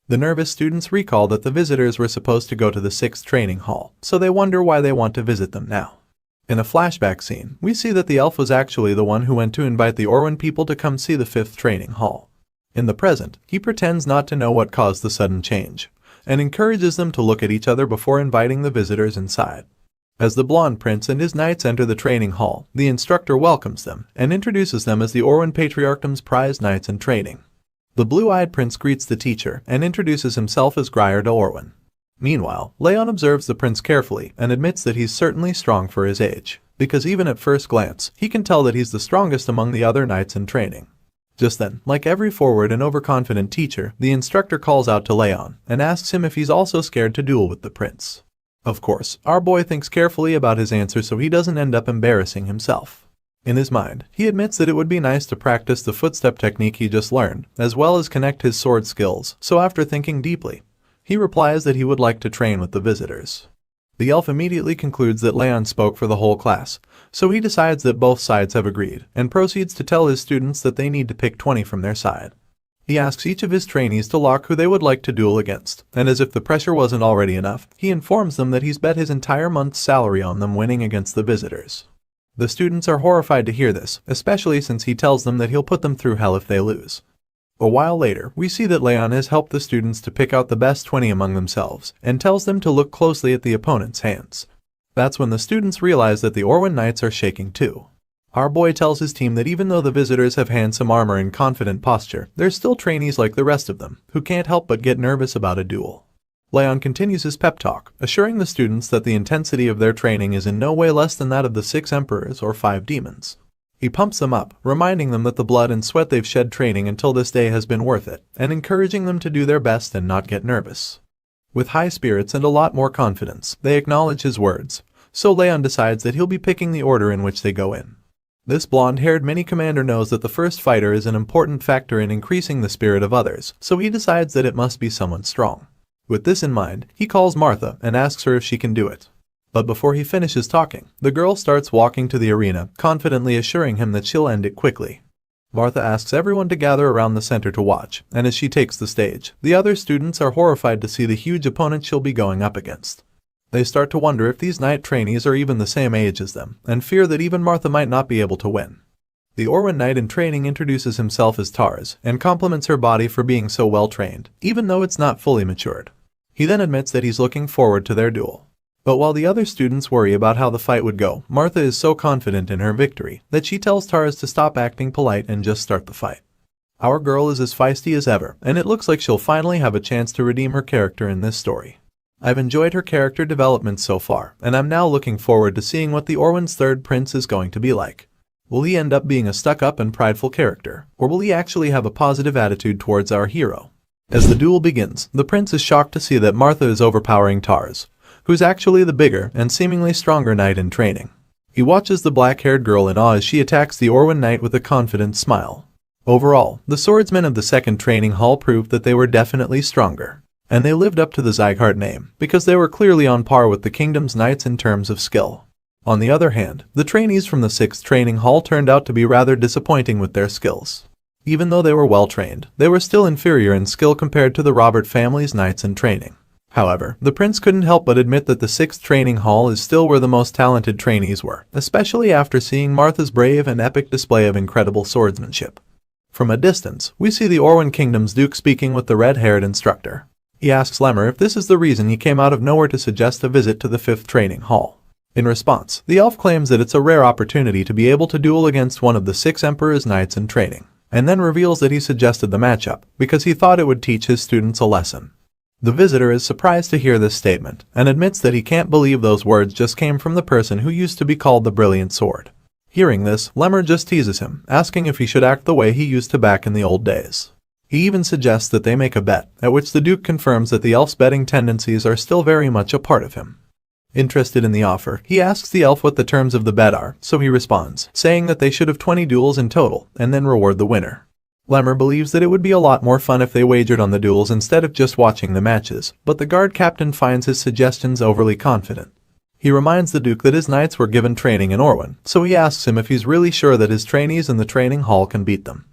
The nervous students recall that the visitors were supposed to go to the 6th training hall, so they wonder why they want to visit them now. In a flashback scene, we see that the elf was actually the one who went to invite the Orwen people to come see the 5th training hall. In the present, he pretends not to know what caused the sudden change, and encourages them to look at each other before inviting the visitors inside. As the blonde prince and his knights enter the training hall, the instructor welcomes them and introduces them as the Orwen Patriarchdom's prized knights in training. The blue-eyed prince greets the teacher and introduces himself as Grier de Orwen. Meanwhile, Raon observes the prince carefully and admits that he's certainly strong for his age, because even at first glance, he can tell that he's the strongest among the other knights in training. Just then, like every forward and overconfident teacher, the instructor calls out to Raon and asks him if he's also scared to duel with the prince. Of course, our boy thinks carefully about his answer so he doesn't end up embarrassing himself. In his mind, he admits that it would be nice to practice the footstep technique he just learned, as well as connect his sword skills, so after thinking deeply, he replies that he would like to train with the visitors. The elf immediately concludes that Raon spoke for the whole class, so he decides that both sides have agreed, and proceeds to tell his students that they need to pick 20 from their side. He asks each of his trainees to lock who they would like to duel against, and as if the pressure wasn't already enough, he informs them that he's bet his entire month's salary on them winning against the visitors. The students are horrified to hear this, especially since he tells them that he'll put them through hell if they lose. A while later, we see that Raon has helped the students to pick out the best 20 among themselves, and tells them to look closely at the opponent's hands. That's when the students realize that the Orwen Knights are shaking too. Our boy tells his team that even though the visitors have handsome armor and confident posture, they're still trainees like the rest of them, who can't help but get nervous about a duel. Raon continues his pep talk, assuring the students that the intensity of their training is in no way less than that of the 6 emperors or 5 demons. He pumps them up, reminding them that the blood and sweat they've shed training until this day has been worth it, and encouraging them to do their best and not get nervous. With high spirits and a lot more confidence, they acknowledge his words, so Raon decides that he'll be picking the order in which they go in. This blonde-haired mini-commander knows that the first fighter is an important factor in increasing the spirit of others, so he decides that it must be someone strong. With this in mind, he calls Martha and asks her if she can do it. But before he finishes talking, the girl starts walking to the arena, confidently assuring him that she'll end it quickly. Martha asks everyone to gather around the center to watch, and as she takes the stage, the other students are horrified to see the huge opponent she'll be going up against. They start to wonder if these knight trainees are even the same age as them, and fear that even Martha might not be able to win. The Orwen Knight in training introduces himself as Tars, and compliments her body for being so well trained, even though it's not fully matured. He then admits that he's looking forward to their duel. But while the other students worry about how the fight would go, Martha is so confident in her victory that she tells Tars to stop acting polite and just start the fight. Our girl is as feisty as ever, and it looks like she'll finally have a chance to redeem her character in this story. I've enjoyed her character development so far, and I'm now looking forward to seeing what the Orwen's third prince is going to be like. Will he end up being a stuck-up and prideful character, or will he actually have a positive attitude towards our hero? As the duel begins, the prince is shocked to see that Martha is overpowering Tars, who's actually the bigger and seemingly stronger knight in training. He watches the black-haired girl in awe as she attacks the Orwen Knight with a confident smile. Overall, the swordsmen of the 2nd training hall proved that they were definitely stronger, and they lived up to the Sieghart name, because they were clearly on par with the kingdom's knights in terms of skill. On the other hand, the trainees from the 6th training hall turned out to be rather disappointing with their skills. Even though they were well trained, they were still inferior in skill compared to the Robert family's knights in training. However, the prince couldn't help but admit that the 6th training hall is still where the most talented trainees were, especially after seeing Martha's brave and epic display of incredible swordsmanship. From a distance, we see the Orwen Kingdom's duke speaking with the red-haired instructor. He asks Lemmer if this is the reason he came out of nowhere to suggest a visit to the 5th training hall. In response, the elf claims that it's a rare opportunity to be able to duel against one of the 6 emperor's knights in training, and then reveals that he suggested the matchup because he thought it would teach his students a lesson. The visitor is surprised to hear this statement, and admits that he can't believe those words just came from the person who used to be called the Brilliant Sword. Hearing this, Lemmer just teases him, asking if he should act the way he used to back in the old days. He even suggests that they make a bet, at which the Duke confirms that the elf's betting tendencies are still very much a part of him. Interested in the offer, he asks the elf what the terms of the bet are, so he responds, saying that they should have 20 duels in total, and then reward the winner. Lemmer believes that it would be a lot more fun if they wagered on the duels instead of just watching the matches, but the guard captain finds his suggestions overly confident. He reminds the Duke that his knights were given training in Orwyn, so he asks him if he's really sure that his trainees in the training hall can beat them.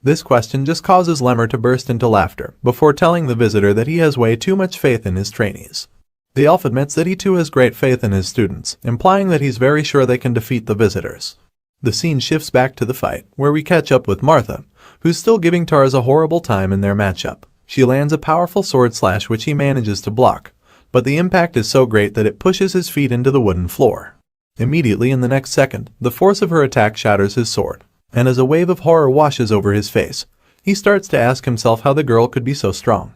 This question just causes Lemmer to burst into laughter, before telling the visitor that he has way too much faith in his trainees. The elf admits that he too has great faith in his students, implying that he's very sure they can defeat the visitors. The scene shifts back to the fight, where we catch up with Martha, who's still giving Tars a horrible time in their matchup. She lands a powerful sword slash which he manages to block, but the impact is so great that it pushes his feet into the wooden floor. Immediately in the next second, the force of her attack shatters his sword, and as a wave of horror washes over his face, he starts to ask himself how the girl could be so strong.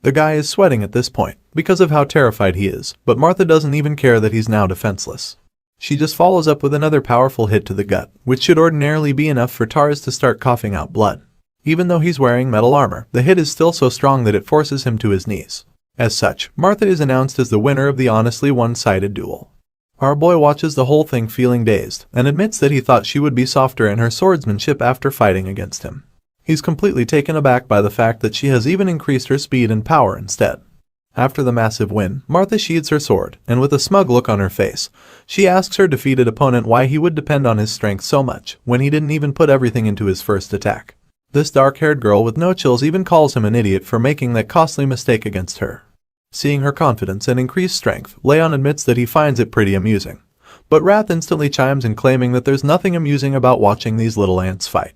The guy is sweating at this point, because of how terrified he is, but Martha doesn't even care that he's now defenseless. She just follows up with another powerful hit to the gut, which should ordinarily be enough for Tars to start coughing out blood. Even though he's wearing metal armor, the hit is still so strong that it forces him to his knees. As such, Martha is announced as the winner of the honestly one-sided duel. Our boy watches the whole thing feeling dazed, and admits that he thought she would be softer in her swordsmanship after fighting against him. He's completely taken aback by the fact that she has even increased her speed and power instead. After the massive win, Martha sheathes her sword, and with a smug look on her face, she asks her defeated opponent why he would depend on his strength so much when he didn't even put everything into his first attack. This dark-haired girl with no chills even calls him an idiot for making that costly mistake against her. Seeing her confidence and increased strength, Raon admits that he finds it pretty amusing. But Wrath instantly chimes in claiming that there's nothing amusing about watching these little ants fight.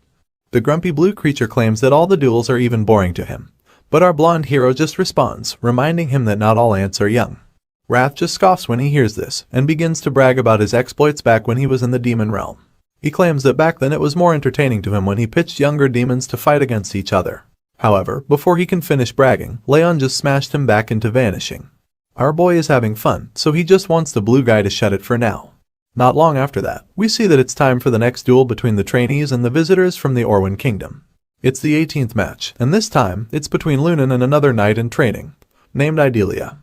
The grumpy blue creature claims that all the duels are even boring to him. But our blonde hero just responds, reminding him that not all ants are young. Wrath just scoffs when he hears this, and begins to brag about his exploits back when he was in the demon realm. He claims that back then it was more entertaining to him when he pitched younger demons to fight against each other. However, before he can finish bragging, Raon just smashed him back into vanishing. Our boy is having fun, so he just wants the blue guy to shut it for now. Not long after that, we see that it's time for the next duel between the trainees and the visitors from the Orwyn Kingdom. It's the 18th match, and this time, it's between Lunan and another knight in training, named Idalia.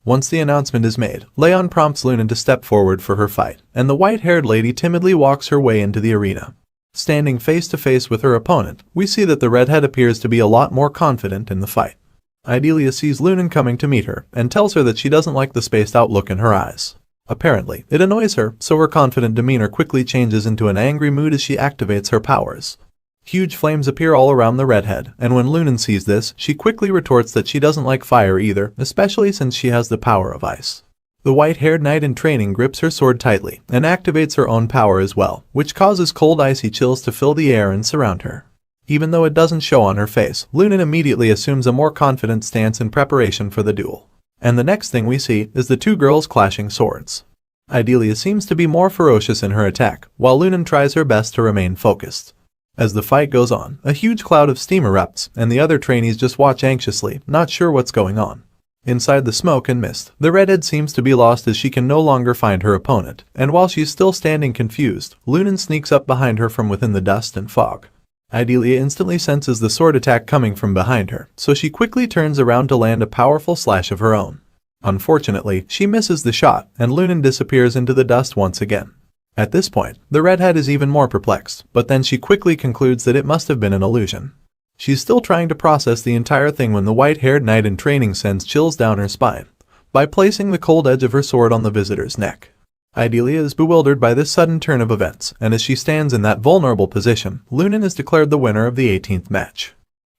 Once the announcement is made, Raon prompts Lunan to step forward for her fight, and the white-haired lady timidly walks her way into the arena. Standing face to face with her opponent, we see that the redhead appears to be a lot more confident in the fight. Idalia sees Lunan coming to meet her, and tells her that she doesn't like the spaced-out look in her eyes. Apparently, it annoys her, so her confident demeanor quickly changes into an angry mood as she activates her powers. Huge flames appear all around the redhead, and when Lunan sees this, she quickly retorts that she doesn't like fire either, especially since she has the power of ice. The white-haired knight in training grips her sword tightly, and activates her own power as well, which causes cold icy chills to fill the air and surround her. Even though it doesn't show on her face, Lunan immediately assumes a more confident stance in preparation for the duel. And the next thing we see is the two girls clashing swords. Idalia seems to be more ferocious in her attack, while Lunan tries her best to remain focused. As the fight goes on, a huge cloud of steam erupts, and the other trainees just watch anxiously, not sure what's going on. Inside the smoke and mist, the redhead seems to be lost as she can no longer find her opponent, and while she's still standing confused, Lunan sneaks up behind her from within the dust and fog. Idalia instantly senses the sword attack coming from behind her, so she quickly turns around to land a powerful slash of her own. Unfortunately, she misses the shot, and Lunan disappears into the dust once again. At this point, the redhead is even more perplexed, but then she quickly concludes that it must have been an illusion. She's still trying to process the entire thing when the white-haired knight in training sends chills down her spine by placing the cold edge of her sword on the visitor's neck. Idalia is bewildered by this sudden turn of events, and as she stands in that vulnerable position, Lunan is declared the winner of the 18th match.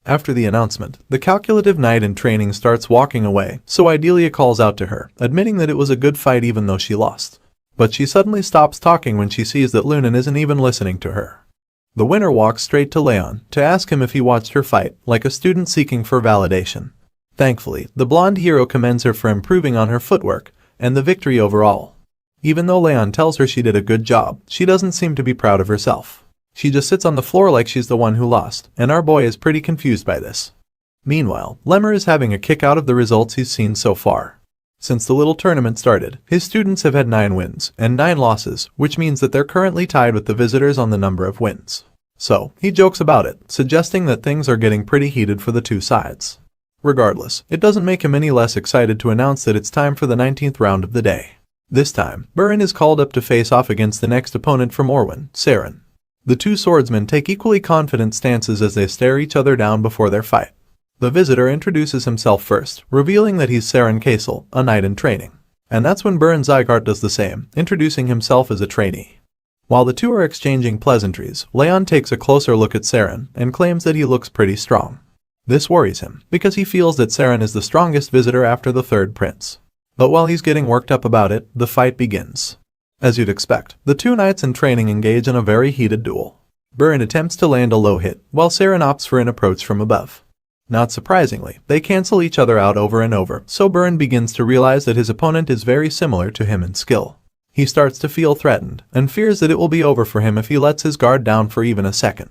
After the announcement, the calculative knight in training starts walking away, so Idalia calls out to her, admitting that it was a good fight even though she lost. But she suddenly stops talking when she sees that Lunan isn't even listening to her. The winner walks straight to Raon to ask him if he watched her fight, like a student seeking for validation. Thankfully, the blonde hero commends her for improving on her footwork and the victory overall. Even though Raon tells her she did a good job, she doesn't seem to be proud of herself. She just sits on the floor like she's the one who lost, and our boy is pretty confused by this. Meanwhile, Lemmer is having a kick out of the results he's seen so far. Since the little tournament started, his students have had 9 wins and 9 losses, which means that they're currently tied with the visitors on the number of wins. So, he jokes about it, suggesting that things are getting pretty heated for the two sides. Regardless, it doesn't make him any less excited to announce that it's time for the 19th round of the day. This time, Burin is called up to face off against the next opponent from Orwin, Saren. The two swordsmen take equally confident stances as they stare each other down before their fight. The visitor introduces himself first, revealing that he's Saren Kaisel, a knight in training. And that's when House Sieghart does the same, introducing himself as a trainee. While the two are exchanging pleasantries, Raon takes a closer look at Saren and claims that he looks pretty strong. This worries him, because he feels that Saren is the strongest visitor after the third prince. But while he's getting worked up about it, the fight begins. As you'd expect, the two knights in training engage in a very heated duel. Burin attempts to land a low hit, while Saren opts for an approach from above. Not surprisingly, they cancel each other out over and over, so Burin begins to realize that his opponent is very similar to him in skill. He starts to feel threatened, and fears that it will be over for him if he lets his guard down for even a second.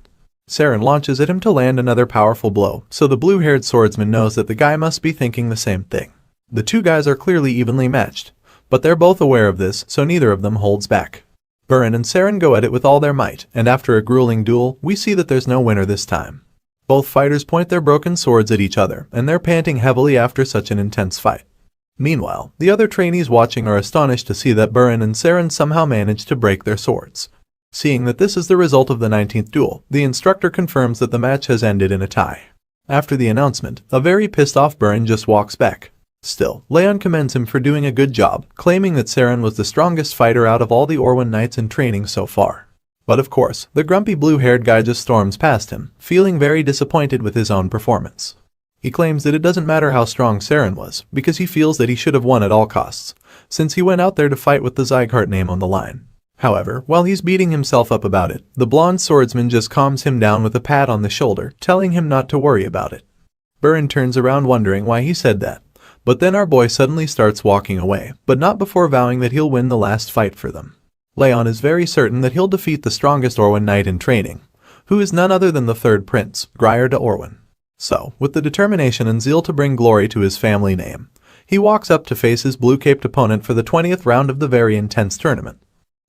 Saren launches at him to land another powerful blow, so the blue-haired swordsman knows that the guy must be thinking the same thing. The two guys are clearly evenly matched, but they're both aware of this, so neither of them holds back. Burin and Saren go at it with all their might, and after a grueling duel, we see that there's no winner this time. Both fighters point their broken swords at each other, and they're panting heavily after such an intense fight. Meanwhile, the other trainees watching are astonished to see that Burin and Saren somehow managed to break their swords. Seeing that this is the result of the 19th duel, the instructor confirms that the match has ended in a tie. After the announcement, a very pissed-off Burin just walks back. Still, Raon commends him for doing a good job, claiming that Saren was the strongest fighter out of all the Orwin knights in training so far. But of course, the grumpy blue-haired guy just storms past him, feeling very disappointed with his own performance. He claims that it doesn't matter how strong Saren was, because he feels that he should have won at all costs, since he went out there to fight with the Sieghart name on the line. However, while he's beating himself up about it, the blonde swordsman just calms him down with a pat on the shoulder, telling him not to worry about it. Burin turns around wondering why he said that. But then our boy suddenly starts walking away, but not before vowing that he'll win the last fight for them. Raon is very certain that he'll defeat the strongest Orwin knight in training, who is none other than the third prince, Grier de Orwin. So, with the determination and zeal to bring glory to his family name, he walks up to face his blue-caped opponent for the 20th round of the very intense tournament.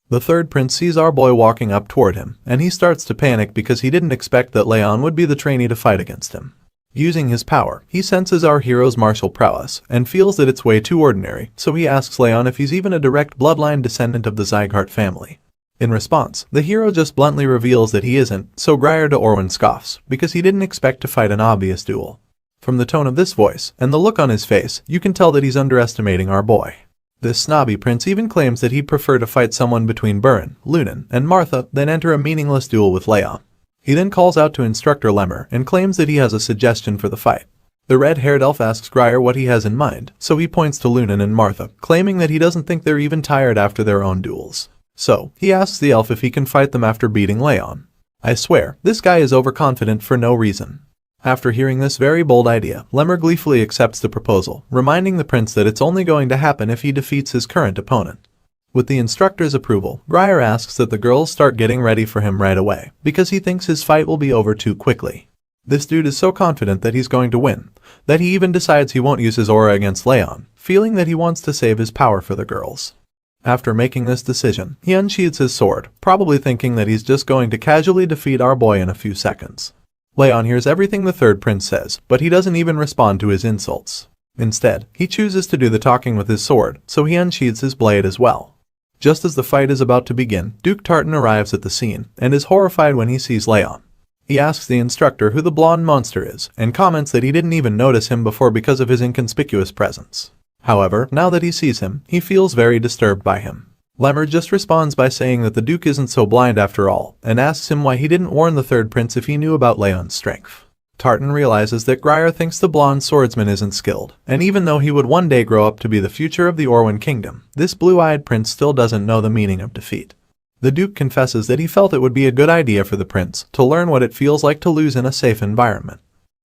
The third prince sees our boy walking up toward him, and he starts to panic because he didn't expect that Raon would be the trainee to fight against him. Using his power, he senses our hero's martial prowess and feels that it's way too ordinary, so he asks Raon if he's even a direct bloodline descendant of the Sieghart family. In response, the hero just bluntly reveals that he isn't, so Grier de Orwin scoffs, because he didn't expect to fight an obvious duel. From the tone of this voice, and the look on his face, you can tell that he's underestimating our boy. This snobby prince even claims that he'd prefer to fight someone between Burin, Lunan, and Martha than enter a meaningless duel with Raon. He then calls out to Instructor Lemmer and claims that he has a suggestion for the fight. The red-haired elf asks Grier what he has in mind, so he points to Lunan and Martha, claiming that he doesn't think they're even tired after their own duels. So, he asks the elf if he can fight them after beating Raon. I swear, this guy is overconfident for no reason. After hearing this very bold idea, Lemmer gleefully accepts the proposal, reminding the prince that it's only going to happen if he defeats his current opponent. With the instructor's approval, Grier asks that the girls start getting ready for him right away, because he thinks his fight will be over too quickly. This dude is so confident that he's going to win, that he even decides he won't use his aura against Raon, feeling that he wants to save his power for the girls. After making this decision, he unsheathes his sword, probably thinking that he's just going to casually defeat our boy in a few seconds. Raon hears everything the third prince says, but he doesn't even respond to his insults. Instead, he chooses to do the talking with his sword, so he unsheathes his blade as well. Just as the fight is about to begin, Duke Tartan arrives at the scene, and is horrified when he sees Raon. He asks the instructor who the blonde monster is, and comments that he didn't even notice him before because of his inconspicuous presence. However, now that he sees him, he feels very disturbed by him. Lemmer just responds by saying that the Duke isn't so blind after all, and asks him why he didn't warn the third prince if he knew about Raon's strength. Tartan realizes that Grier thinks the blonde swordsman isn't skilled, and even though he would one day grow up to be the future of the Orwin kingdom, this blue-eyed prince still doesn't know the meaning of defeat. The Duke confesses that he felt it would be a good idea for the prince to learn what it feels like to lose in a safe environment.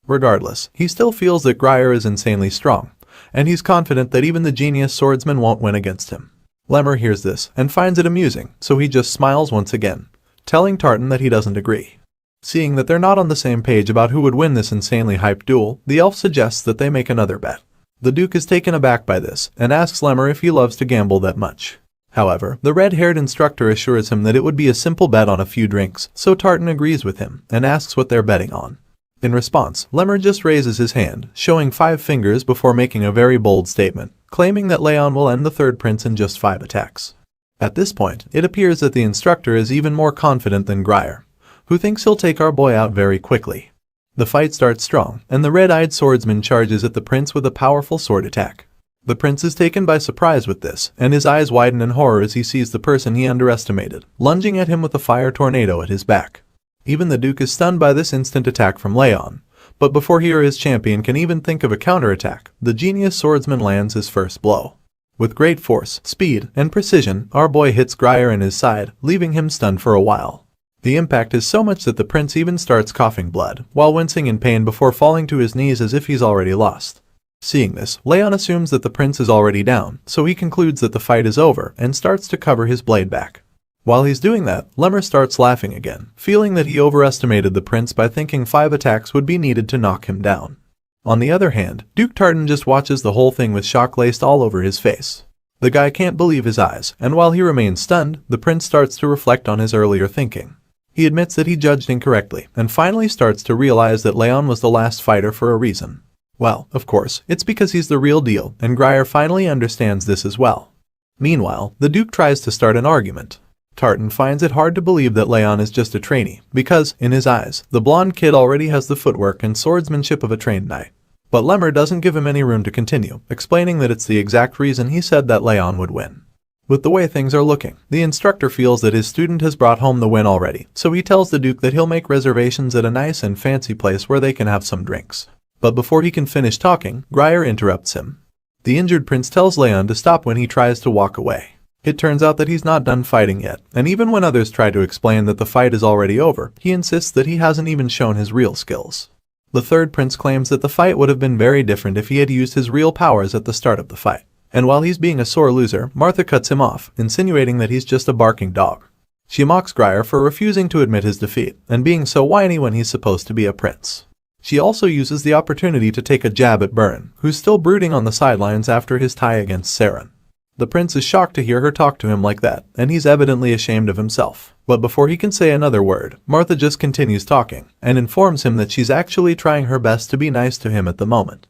Regardless, he still feels that Grier is insanely strong, and he's confident that even the genius swordsman won't win against him. Lemmer hears this and finds it amusing, so he just smiles once again, telling Tartan that he doesn't agree. Seeing that they're not on the same page about who would win this insanely hyped duel, the elf suggests that they make another bet. The Duke is taken aback by this, and asks Lemmer if he loves to gamble that much. However, the red-haired instructor assures him that it would be a simple bet on a few drinks, so Tartan agrees with him, and asks what they're betting on. In response, Lemmer just raises his hand, showing 5 fingers before making a very bold statement, claiming that Raon will end the third prince in just 5 attacks. At this point, it appears that the instructor is even more confident than Grier, who thinks he'll take our boy out very quickly. The fight starts strong, and the red-eyed swordsman charges at the prince with a powerful sword attack. The prince is taken by surprise with this, and his eyes widen in horror as he sees the person he underestimated, lunging at him with a fire tornado at his back. Even the Duke is stunned by this instant attack from Raon, but before he or his champion can even think of a counterattack, the genius swordsman lands his first blow. With great force, speed, and precision, our boy hits Grier in his side, leaving him stunned for a while. The impact is so much that the prince even starts coughing blood, while wincing in pain before falling to his knees as if he's already lost. Seeing this, Raon assumes that the prince is already down, so he concludes that the fight is over and starts to cover his blade back. While he's doing that, Lemmer starts laughing again, feeling that he overestimated the prince by thinking 5 attacks would be needed to knock him down. On the other hand, Duke Tartan just watches the whole thing with shock laced all over his face. The guy can't believe his eyes, and while he remains stunned, the prince starts to reflect on his earlier thinking. He admits that he judged incorrectly, and finally starts to realize that Raon was the last fighter for a reason. Well, of course, it's because he's the real deal, and Grier finally understands this as well. Meanwhile, the Duke tries to start an argument. Tartan finds it hard to believe that Raon is just a trainee, because, in his eyes, the blonde kid already has the footwork and swordsmanship of a trained knight. But Lemmer doesn't give him any room to continue, explaining that it's the exact reason he said that Raon would win. With the way things are looking, the instructor feels that his student has brought home the win already, so he tells the Duke that he'll make reservations at a nice and fancy place where they can have some drinks. But before he can finish talking, Grier interrupts him. The injured prince tells Raon to stop when he tries to walk away. It turns out that he's not done fighting yet, and even when others try to explain that the fight is already over, he insists that he hasn't even shown his real skills. The third prince claims that the fight would have been very different if he had used his real powers at the start of the fight. And while he's being a sore loser, Martha cuts him off, insinuating that he's just a barking dog. She mocks Grier for refusing to admit his defeat, and being so whiny when he's supposed to be a prince. She also uses the opportunity to take a jab at Byrne, who's still brooding on the sidelines after his tie against Saren. The prince is shocked to hear her talk to him like that, and he's evidently ashamed of himself. But before he can say another word, Martha just continues talking, and informs him that she's actually trying her best to be nice to him at the moment.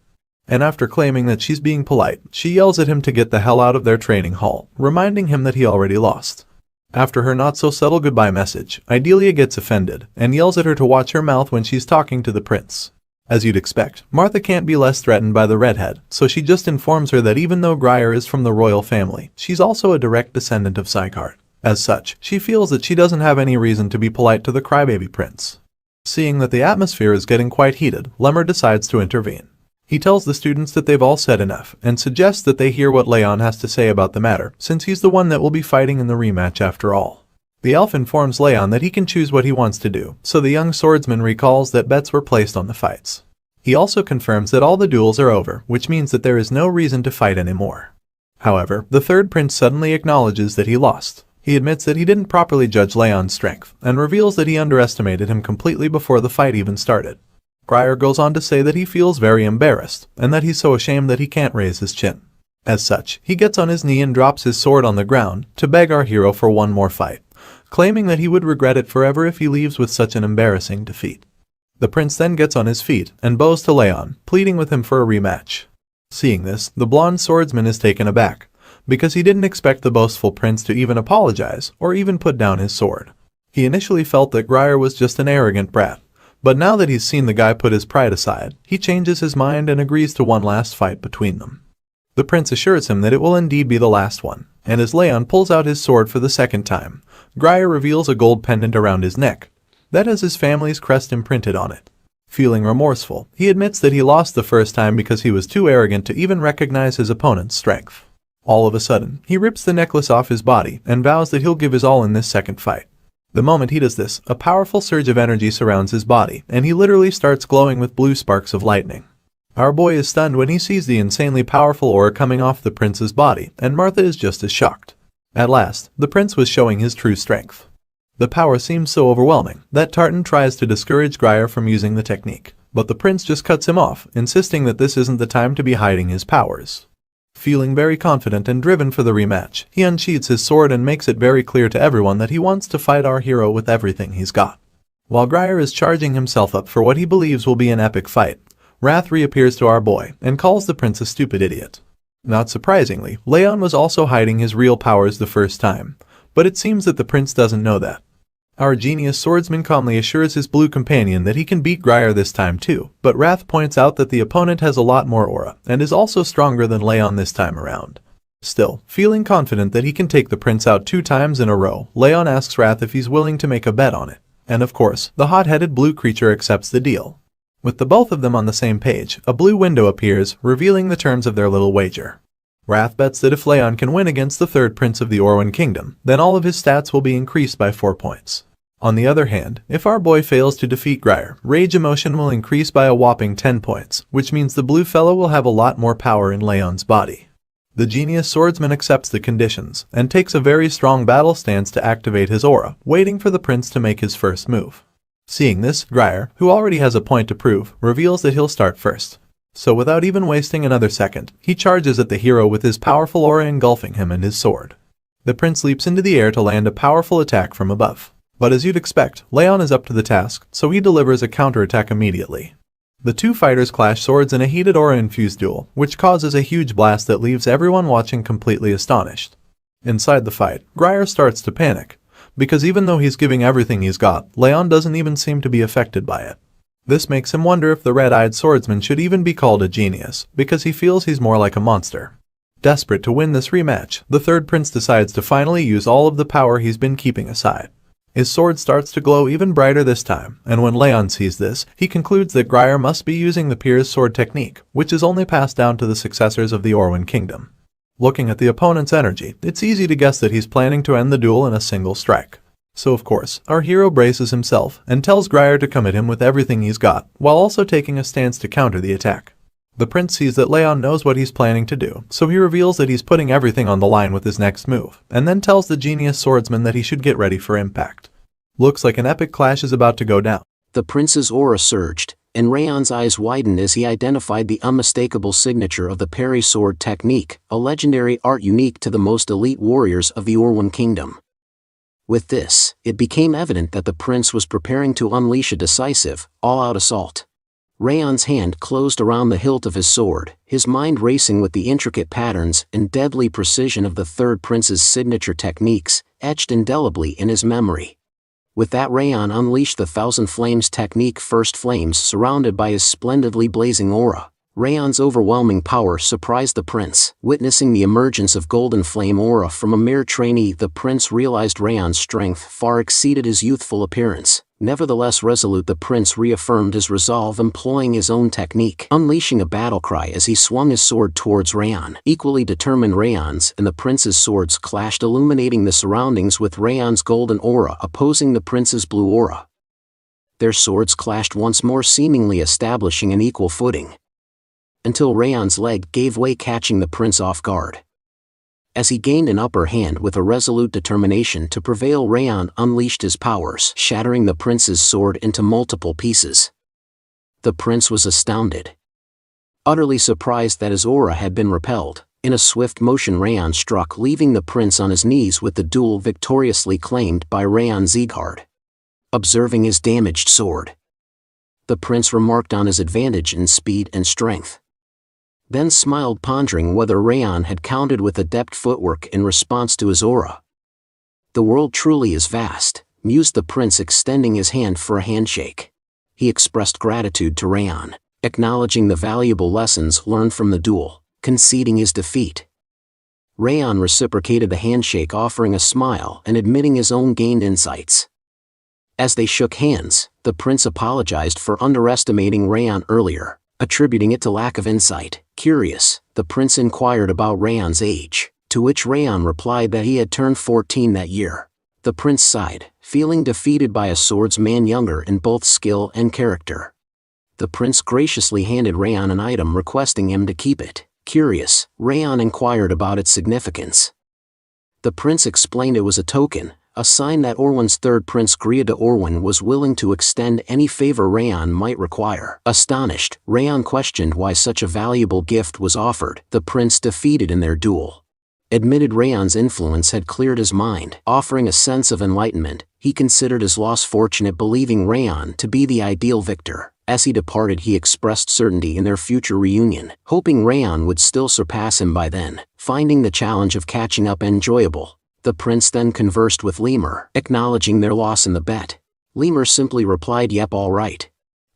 And after claiming that she's being polite, she yells at him to get the hell out of their training hall, reminding him that he already lost. After her not-so-subtle goodbye message, Idelia gets offended, and yells at her to watch her mouth when she's talking to the prince. As you'd expect, Martha can't be less threatened by the redhead, so she just informs her that even though Grier is from the royal family, she's also a direct descendant of Sieghart. As such, she feels that she doesn't have any reason to be polite to the crybaby prince. Seeing that the atmosphere is getting quite heated, Lemmer decides to intervene. He tells the students that they've all said enough, and suggests that they hear what Raon has to say about the matter, since he's the one that will be fighting in the rematch after all. The elf informs Raon that he can choose what he wants to do, so the young swordsman recalls that bets were placed on the fights. He also confirms that all the duels are over, which means that there is no reason to fight anymore. However, the third prince suddenly acknowledges that he lost. He admits that he didn't properly judge Raon's strength, and reveals that he underestimated him completely before the fight even started. Grier goes on to say that he feels very embarrassed, and that he's so ashamed that he can't raise his chin. As such, he gets on his knee and drops his sword on the ground to beg our hero for one more fight, claiming that he would regret it forever if he leaves with such an embarrassing defeat. The prince then gets on his feet and bows to Raon, pleading with him for a rematch. Seeing this, the blonde swordsman is taken aback, because he didn't expect the boastful prince to even apologize or even put down his sword. He initially felt that Grier was just an arrogant brat, but now that he's seen the guy put his pride aside, he changes his mind and agrees to one last fight between them. The prince assures him that it will indeed be the last one, and as Raon pulls out his sword for the second time, Grier reveals a gold pendant around his neck that has his family's crest imprinted on it. Feeling remorseful, he admits that he lost the first time because he was too arrogant to even recognize his opponent's strength. All of a sudden, he rips the necklace off his body and vows that he'll give his all in this second fight. The moment he does this, a powerful surge of energy surrounds his body, and he literally starts glowing with blue sparks of lightning. Our boy is stunned when he sees the insanely powerful aura coming off the prince's body, and Martha is just as shocked. At last, the prince was showing his true strength. The power seems so overwhelming that Tartan tries to discourage Grier from using the technique, but the prince just cuts him off, insisting that this isn't the time to be hiding his powers. Feeling very confident and driven for the rematch, he unsheathes his sword and makes it very clear to everyone that he wants to fight our hero with everything he's got. While Grier is charging himself up for what he believes will be an epic fight, Wrath reappears to our boy and calls the prince a stupid idiot. Not surprisingly, Raon was also hiding his real powers the first time, but it seems that the prince doesn't know that. Our genius swordsman calmly assures his blue companion that he can beat Grier this time too, but Wrath points out that the opponent has a lot more aura and is also stronger than Raon this time around. Still, feeling confident that he can take the prince out 2 times in a row, Raon asks Wrath if he's willing to make a bet on it. And of course, the hot-headed blue creature accepts the deal. With the both of them on the same page, a blue window appears, revealing the terms of their little wager. Wrath bets that if Raon can win against the third prince of the Orwan Kingdom, then all of his stats will be increased by 4 points. On the other hand, if our boy fails to defeat Grier, rage emotion will increase by a whopping 10 points, which means the blue fellow will have a lot more power in Raon's body. The genius swordsman accepts the conditions, and takes a very strong battle stance to activate his aura, waiting for the prince to make his first move. Seeing this, Grier, who already has a point to prove, reveals that he'll start first. So without even wasting another second, he charges at the hero with his powerful aura engulfing him and his sword. The prince leaps into the air to land a powerful attack from above. But as you'd expect, Raon is up to the task, so he delivers a counterattack immediately. The two fighters clash swords in a heated aura-infused duel, which causes a huge blast that leaves everyone watching completely astonished. Inside the fight, Grier starts to panic, because even though he's giving everything he's got, Raon doesn't even seem to be affected by it. This makes him wonder if the red-eyed swordsman should even be called a genius, because he feels he's more like a monster. Desperate to win this rematch, the third prince decides to finally use all of the power he's been keeping aside. His sword starts to glow even brighter this time, and when Raon sees this, he concludes that Grier must be using the Pier's sword technique, which is only passed down to the successors of the Orwan Kingdom. Looking at the opponent's energy, it's easy to guess that he's planning to end the duel in a single strike. So of course, our hero braces himself and tells Grier to come at him with everything he's got, while also taking a stance to counter the attack. The prince sees that Raon knows what he's planning to do, so he reveals that he's putting everything on the line with his next move, and then tells the genius swordsman that he should get ready for impact. Looks like an epic clash is about to go down. The prince's aura surged, and Raon's eyes widened as he identified the unmistakable signature of the parry sword technique, a legendary art unique to the most elite warriors of the Orwan Kingdom. With this, it became evident that the prince was preparing to unleash a decisive, all-out assault. Raon's hand closed around the hilt of his sword, his mind racing with the intricate patterns and deadly precision of the third prince's signature techniques, etched indelibly in his memory. With that, Raon unleashed the Thousand Flames technique, first flames surrounded by his splendidly blazing aura. Raon's overwhelming power surprised the prince. Witnessing the emergence of golden flame aura from a mere trainee, the prince realized Raon's strength far exceeded his youthful appearance. Nevertheless resolute, the prince reaffirmed his resolve, employing his own technique, unleashing a battle cry as he swung his sword towards Raon. Equally determined, Raon's and the prince's swords clashed, illuminating the surroundings with Raon's golden aura opposing the prince's blue aura. Their swords clashed once more, seemingly establishing an equal footing, until Raon's leg gave way, catching the prince off guard. As he gained an upper hand with a resolute determination to prevail, Raon unleashed his powers, shattering the prince's sword into multiple pieces. The prince was astounded, utterly surprised that his aura had been repelled. In a swift motion, Raon struck, leaving the prince on his knees with the duel victoriously claimed by House Sieghart. Observing his damaged sword, the prince remarked on his advantage in speed and strength, then smiled, pondering whether Raon had countered with adept footwork in response to his aura. "The world truly is vast," mused the prince, extending his hand for a handshake. He expressed gratitude to Raon, acknowledging the valuable lessons learned from the duel, conceding his defeat. Raon reciprocated the handshake, offering a smile and admitting his own gained insights. As they shook hands, the prince apologized for underestimating Raon earlier, attributing it to lack of insight. Curious, the prince inquired about Raon's age, to which Raon replied that he had turned 14 that year. The prince sighed, feeling defeated by a swordsman younger in both skill and character. The prince graciously handed Raon an item, requesting him to keep it. Curious, Raon inquired about its significance. The prince explained it was a token, a sign that Orwan's third prince Grier de Orwan was willing to extend any favor Raon might require. Astonished, Raon questioned why such a valuable gift was offered. The prince, defeated in their duel, admitted Raon's influence had cleared his mind. Offering a sense of enlightenment, He considered his loss fortunate, believing Raon to be the ideal victor. As he departed, he expressed certainty in their future reunion, hoping Raon would still surpass him by then, finding the challenge of catching up enjoyable. The prince then conversed with Lemur, acknowledging their loss in the bet. Lemur simply replied, "Yep, all right."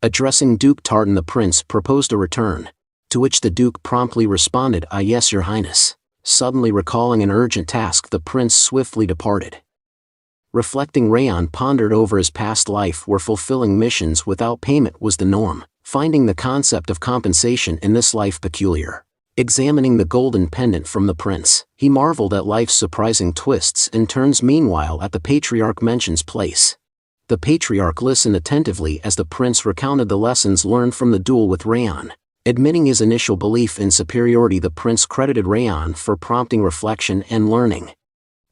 Addressing Duke Tartan, the prince proposed a return, to which the duke promptly responded, "Ah, yes, your highness." Suddenly recalling an urgent task, the prince swiftly departed. Reflecting, Raon pondered over his past life, where fulfilling missions without payment was the norm, finding the concept of compensation in this life peculiar. Examining the golden pendant from the prince, he marveled at life's surprising twists and turns. Meanwhile, at the patriarch mentions place. The patriarch listened attentively as the prince recounted the lessons learned from the duel with Raon. Admitting his initial belief in superiority, the prince credited Raon for prompting reflection and learning,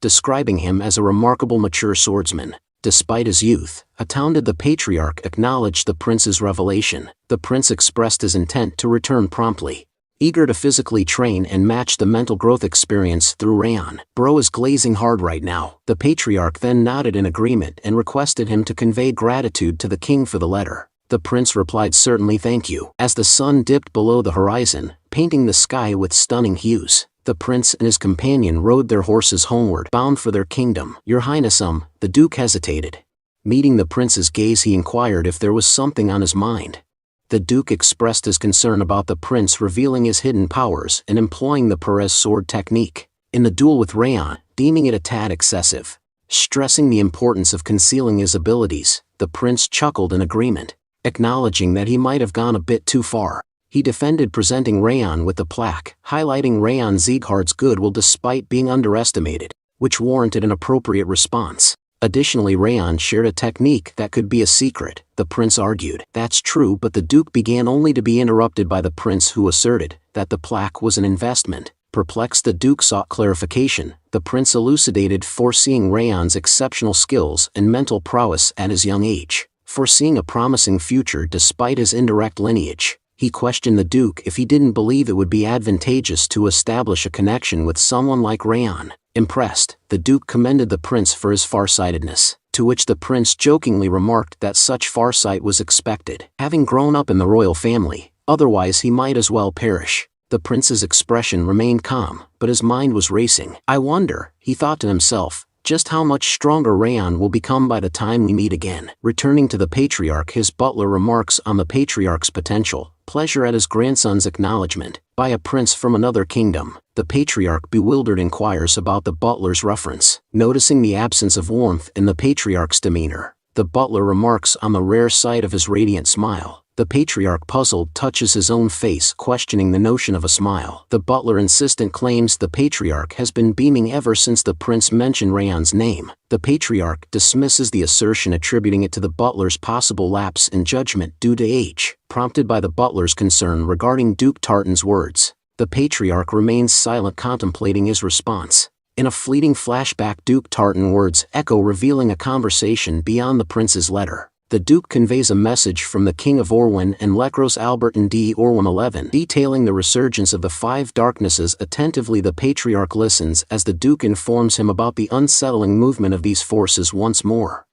describing him as a remarkable mature swordsman. Despite his youth, astounded, the patriarch acknowledged the prince's revelation. The prince expressed his intent to return promptly, eager to physically train and match the mental growth experience through Raon. "Bro is glazing hard right now." The patriarch then nodded in agreement and requested him to convey gratitude to the king for the letter. The prince replied, "Certainly, thank you." As the sun dipped below the horizon, painting the sky with stunning hues, the prince and his companion rode their horses homeward, bound for their kingdom. "Your highness, the duke hesitated. Meeting the prince's gaze, he inquired if there was something on his mind. The duke expressed his concern about the prince revealing his hidden powers and employing the Perez sword technique in the duel with Raon, deeming it a tad excessive. Stressing the importance of concealing his abilities, the prince chuckled in agreement, acknowledging that he might have gone a bit too far. He defended presenting Raon with the plaque, highlighting Raon Sieghart's goodwill despite being underestimated, which warranted an appropriate response. Additionally, Raon shared a technique that could be a secret. The prince argued, "That's true," but the duke began only to be interrupted by the prince, who asserted that the plaque was an investment. Perplexed, the duke sought clarification. The prince elucidated, foreseeing Raon's exceptional skills and mental prowess at his young age, foreseeing a promising future despite his indirect lineage. He questioned the duke if he didn't believe it would be advantageous to establish a connection with someone like Raon. Impressed, the duke commended the prince for his farsightedness, to which the prince jokingly remarked that such farsight was expected, having grown up in the royal family, otherwise he might as well perish. The prince's expression remained calm, but his mind was racing. "I wonder," he thought to himself, "just how much stronger Raon will become by the time we meet again." Returning to the patriarch, his butler remarks on the patriarch's potential pleasure at his grandson's acknowledgement by a prince from another kingdom. The patriarch, bewildered, inquires about the butler's reference. Noticing the absence of warmth in the patriarch's demeanor, the butler remarks on the rare sight of his radiant smile. The patriarch, puzzled, touches his own face, questioning the notion of a smile. The butler, insistent, claims the patriarch has been beaming ever since the prince mentioned Raon's name. The patriarch dismisses the assertion, attributing it to the butler's possible lapse in judgment due to age. Prompted by the butler's concern regarding Duke Tartan's words, the patriarch remains silent, contemplating his response. In a fleeting flashback, Duke Tartan's words echo, revealing a conversation beyond the prince's letter. The duke conveys a message from the king of Orwin and Lekros Albertan D. Orwin 11, detailing the resurgence of the five darknesses. Attentively, the patriarch listens as the duke informs him about the unsettling movement of these forces once more.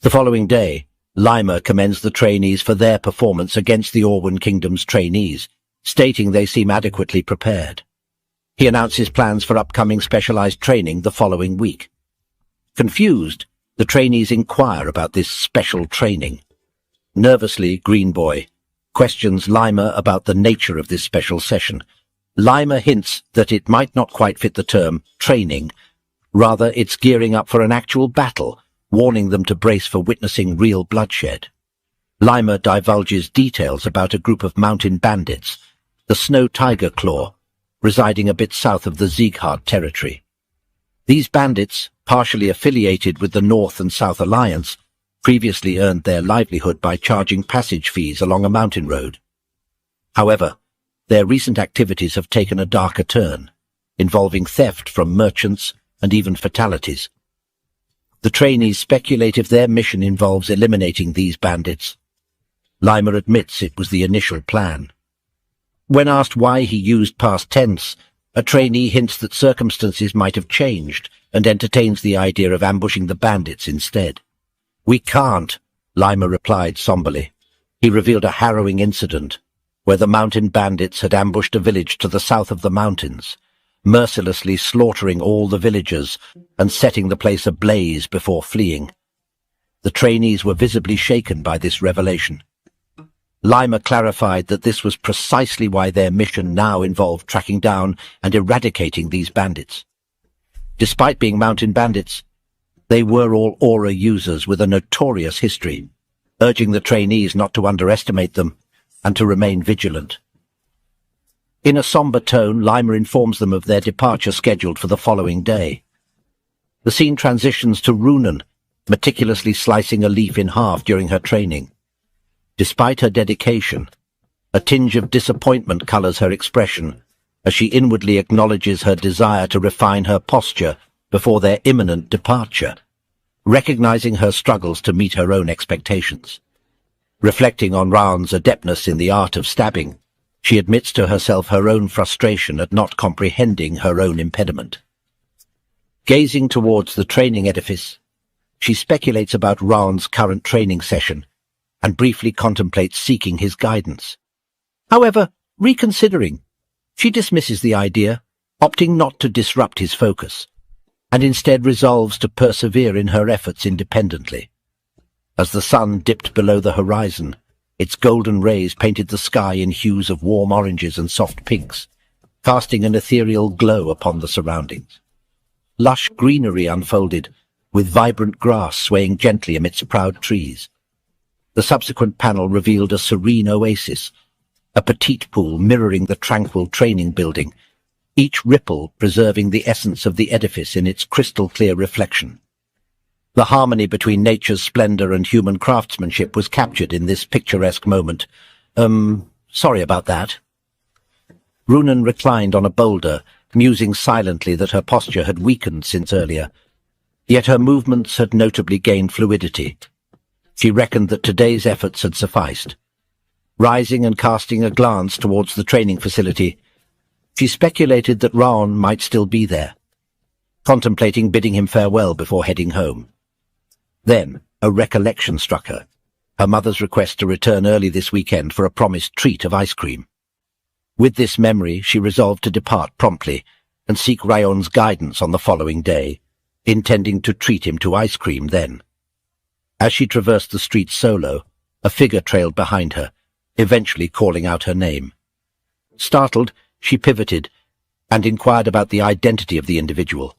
The following day, Lima commends the trainees for their performance against the Orwin Kingdom's trainees, stating they seem adequately prepared. He announces plans for upcoming specialized training the following week. Confused, the trainees inquire about this special training. Nervously, Green Boy questions Lima about the nature of this special session. Lima hints that it might not quite fit the term training. Rather, it's gearing up for an actual battle, warning them to brace for witnessing real bloodshed. Lima divulges details about a group of mountain bandits, the Snow Tiger Claw, residing a bit south of the Sieghart territory. These bandits, partially affiliated with the North and South Alliance, previously earned their livelihood by charging passage fees along a mountain road. However, their recent activities have taken a darker turn, involving theft from merchants and even fatalities. The trainees speculate if their mission involves eliminating these bandits. Lima admits it was the initial plan. When asked why he used past tense, a trainee hints that circumstances might have changed and entertains the idea of ambushing the bandits instead. "We can't," Lima replied somberly. He revealed a harrowing incident where the mountain bandits had ambushed a village to the south of the mountains, mercilessly slaughtering all the villagers and setting the place ablaze before fleeing. The trainees were visibly shaken by this revelation. Lima clarified that this was precisely why their mission now involved tracking down and eradicating these bandits. Despite being mountain bandits, they were all aura users with a notorious history, urging the trainees not to underestimate them and to remain vigilant. In a somber tone, Lima informs them of their departure scheduled for the following day. The scene transitions to Runan, meticulously slicing a leaf in half during her training. Despite her dedication, a tinge of disappointment colors her expression as she inwardly acknowledges her desire to refine her posture before their imminent departure, recognizing her struggles to meet her own expectations. Reflecting on Raon's adeptness in the art of stabbing, she admits to herself her own frustration at not comprehending her own impediment. Gazing towards the training edifice, she speculates about Raon's current training session and briefly contemplates seeking his guidance. However, reconsidering, she dismisses the idea, opting not to disrupt his focus, and instead resolves to persevere in her efforts independently. As the sun dipped below the horizon, its golden rays painted the sky in hues of warm oranges and soft pinks, casting an ethereal glow upon the surroundings. Lush greenery unfolded, with vibrant grass swaying gently amidst proud trees. The subsequent panel revealed a serene oasis, a petite pool mirroring the tranquil training building, each ripple preserving the essence of the edifice in its crystal-clear reflection. The harmony between nature's splendor and human craftsmanship was captured in this picturesque moment. Sorry about that. Runan reclined on a boulder, musing silently that her posture had weakened since earlier. Yet her movements had notably gained fluidity. She reckoned that today's efforts had sufficed. Rising and casting a glance towards the training facility, she speculated that Raon might still be there, contemplating bidding him farewell before heading home. Then a recollection struck her, her mother's request to return early this weekend for a promised treat of ice cream. With this memory, she resolved to depart promptly and seek Raon's guidance on the following day, intending to treat him to ice cream then. As she traversed the street solo, a figure trailed behind her, eventually calling out her name. Startled, she pivoted and inquired about the identity of the individual.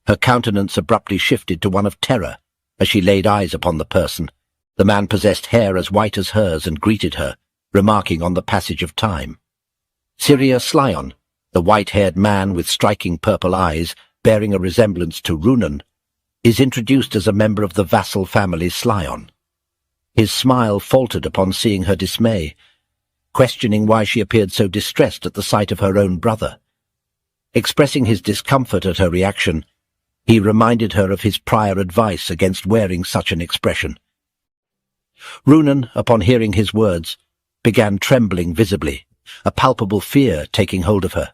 Her countenance abruptly shifted to one of terror as she laid eyes upon the person. The man possessed hair as white as hers and greeted her, remarking on the passage of time. Syria Slyon, the white-haired man with striking purple eyes, bearing a resemblance to Runan, is introduced as a member of the vassal family Slyon. His smile faltered upon seeing her dismay, questioning why she appeared so distressed at the sight of her own brother. Expressing his discomfort at her reaction, he reminded her of his prior advice against wearing such an expression. Runan, upon hearing his words, began trembling visibly, a palpable fear taking hold of her.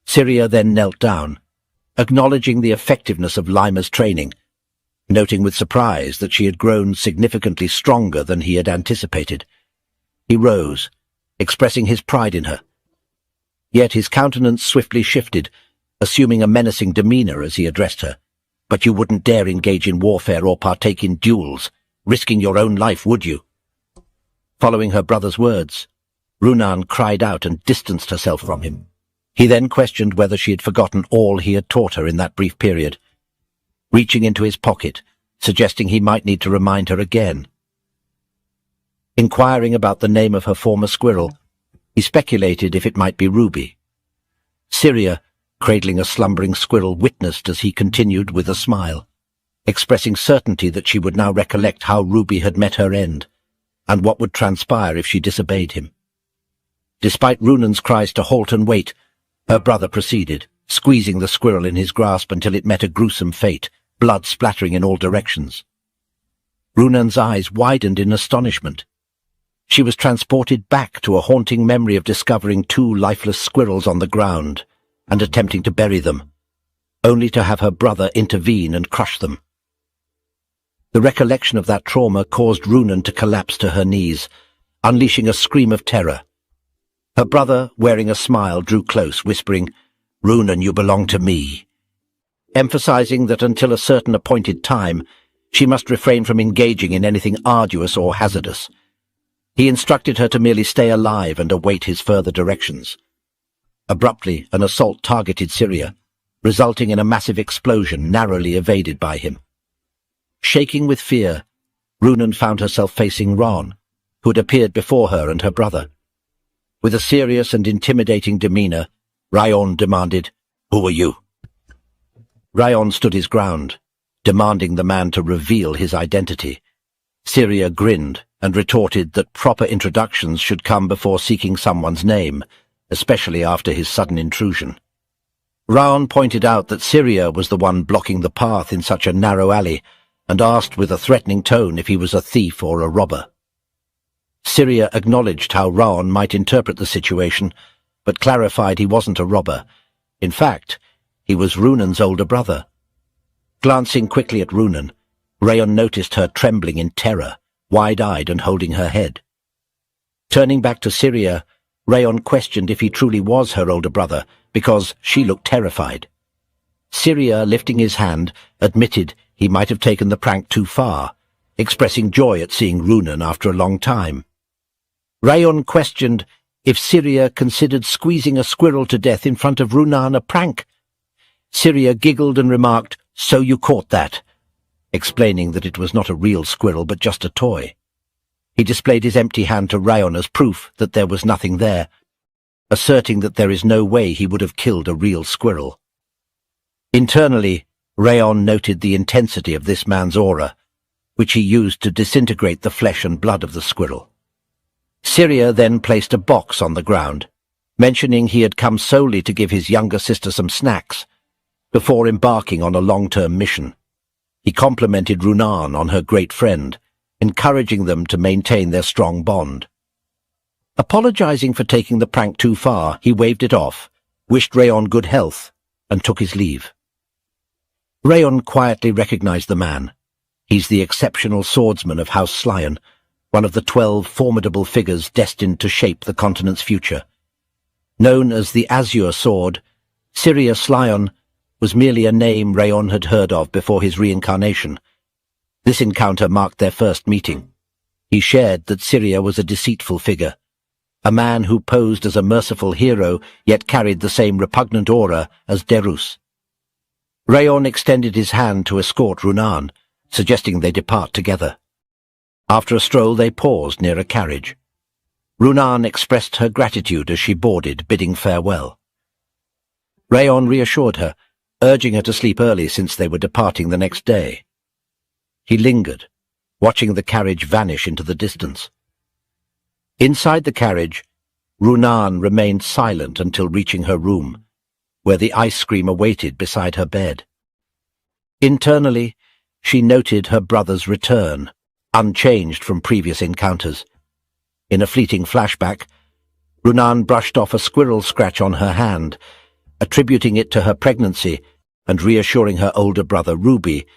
Syria then knelt down, acknowledging the effectiveness of Lima's training, noting with surprise that she had grown significantly stronger than he had anticipated. He rose, expressing his pride in her. Yet his countenance swiftly shifted, assuming a menacing demeanor as he addressed her. "But you wouldn't dare engage in warfare or partake in duels, risking your own life, would you?" Following her brother's words, Runan cried out and distanced herself from him. He then questioned whether she had forgotten all he had taught her in that brief period, reaching into his pocket, suggesting he might need to remind her again. Inquiring about the name of her former squirrel, he speculated if it might be Ruby. Syria, cradling a slumbering squirrel, witnessed as he continued with a smile, expressing certainty that she would now recollect how Ruby had met her end, and what would transpire if she disobeyed him. Despite Runan's cries to halt and wait, her brother proceeded, squeezing the squirrel in his grasp until it met a gruesome fate, blood splattering in all directions. Runan's eyes widened in astonishment. She was transported back to a haunting memory of discovering two lifeless squirrels on the ground and attempting to bury them, only to have her brother intervene and crush them. The recollection of that trauma caused Runan to collapse to her knees, unleashing a scream of terror. Her brother, wearing a smile, drew close, whispering, "Runan, you belong to me," emphasizing that until a certain appointed time, she must refrain from engaging in anything arduous or hazardous. He instructed her to merely stay alive and await his further directions. Abruptly, an assault targeted Syria, resulting in a massive explosion narrowly evaded by him. Shaking with fear, Runan found herself facing Raon, who had appeared before her and her brother. With a serious and intimidating demeanor, Raon demanded, "Who are you?" Raon stood his ground, demanding the man to reveal his identity. Syria grinned and retorted that proper introductions should come before seeking someone's name, especially after his sudden intrusion. Raon pointed out that Syria was the one blocking the path in such a narrow alley, and asked with a threatening tone if he was a thief or a robber. Syria acknowledged how Raon might interpret the situation, but clarified he wasn't a robber. In fact, he was Runan's older brother. Glancing quickly at Runan, Raon noticed her trembling in terror, wide-eyed and holding her head. Turning back to Syria, Raon questioned if he truly was her older brother, because she looked terrified. Syria, lifting his hand, admitted he might have taken the prank too far, expressing joy at seeing Runan after a long time. Raon questioned if Syria considered squeezing a squirrel to death in front of Runan a prank. Syria giggled and remarked, "So you caught that," explaining that it was not a real squirrel but just a toy. He displayed his empty hand to Raon as proof that there was nothing there, asserting that there is no way he would have killed a real squirrel. Internally, Raon noted the intensity of this man's aura, which he used to disintegrate the flesh and blood of the squirrel. Syria then placed a box on the ground, mentioning he had come solely to give his younger sister some snacks, before embarking on a long-term mission. He complimented Runan on her great friend, encouraging them to maintain their strong bond. Apologizing for taking the prank too far, he waved it off, wished Raon good health, and took his leave. Raon quietly recognized the man. He's the exceptional swordsman of House Sieghart, one of the 12 formidable figures destined to shape the continent's future. Known as the Azure Sword, Syria Sieghart was merely a name Raon had heard of before his reincarnation. This encounter marked their first meeting. He shared that Syria was a deceitful figure, a man who posed as a merciful hero yet carried the same repugnant aura as Derus. Raon extended his hand to escort Runan, suggesting they depart together. After a stroll they paused near a carriage. Runan expressed her gratitude as she boarded, bidding farewell. Raon reassured her, urging her to sleep early since they were departing the next day. He lingered, watching the carriage vanish into the distance. Inside the carriage, Runan remained silent until reaching her room, where the ice cream awaited beside her bed. Internally, she noted her brother's return, unchanged from previous encounters. In a fleeting flashback, Runan brushed off a squirrel scratch on her hand, attributing it to her pregnancy and reassuring her older brother Ruby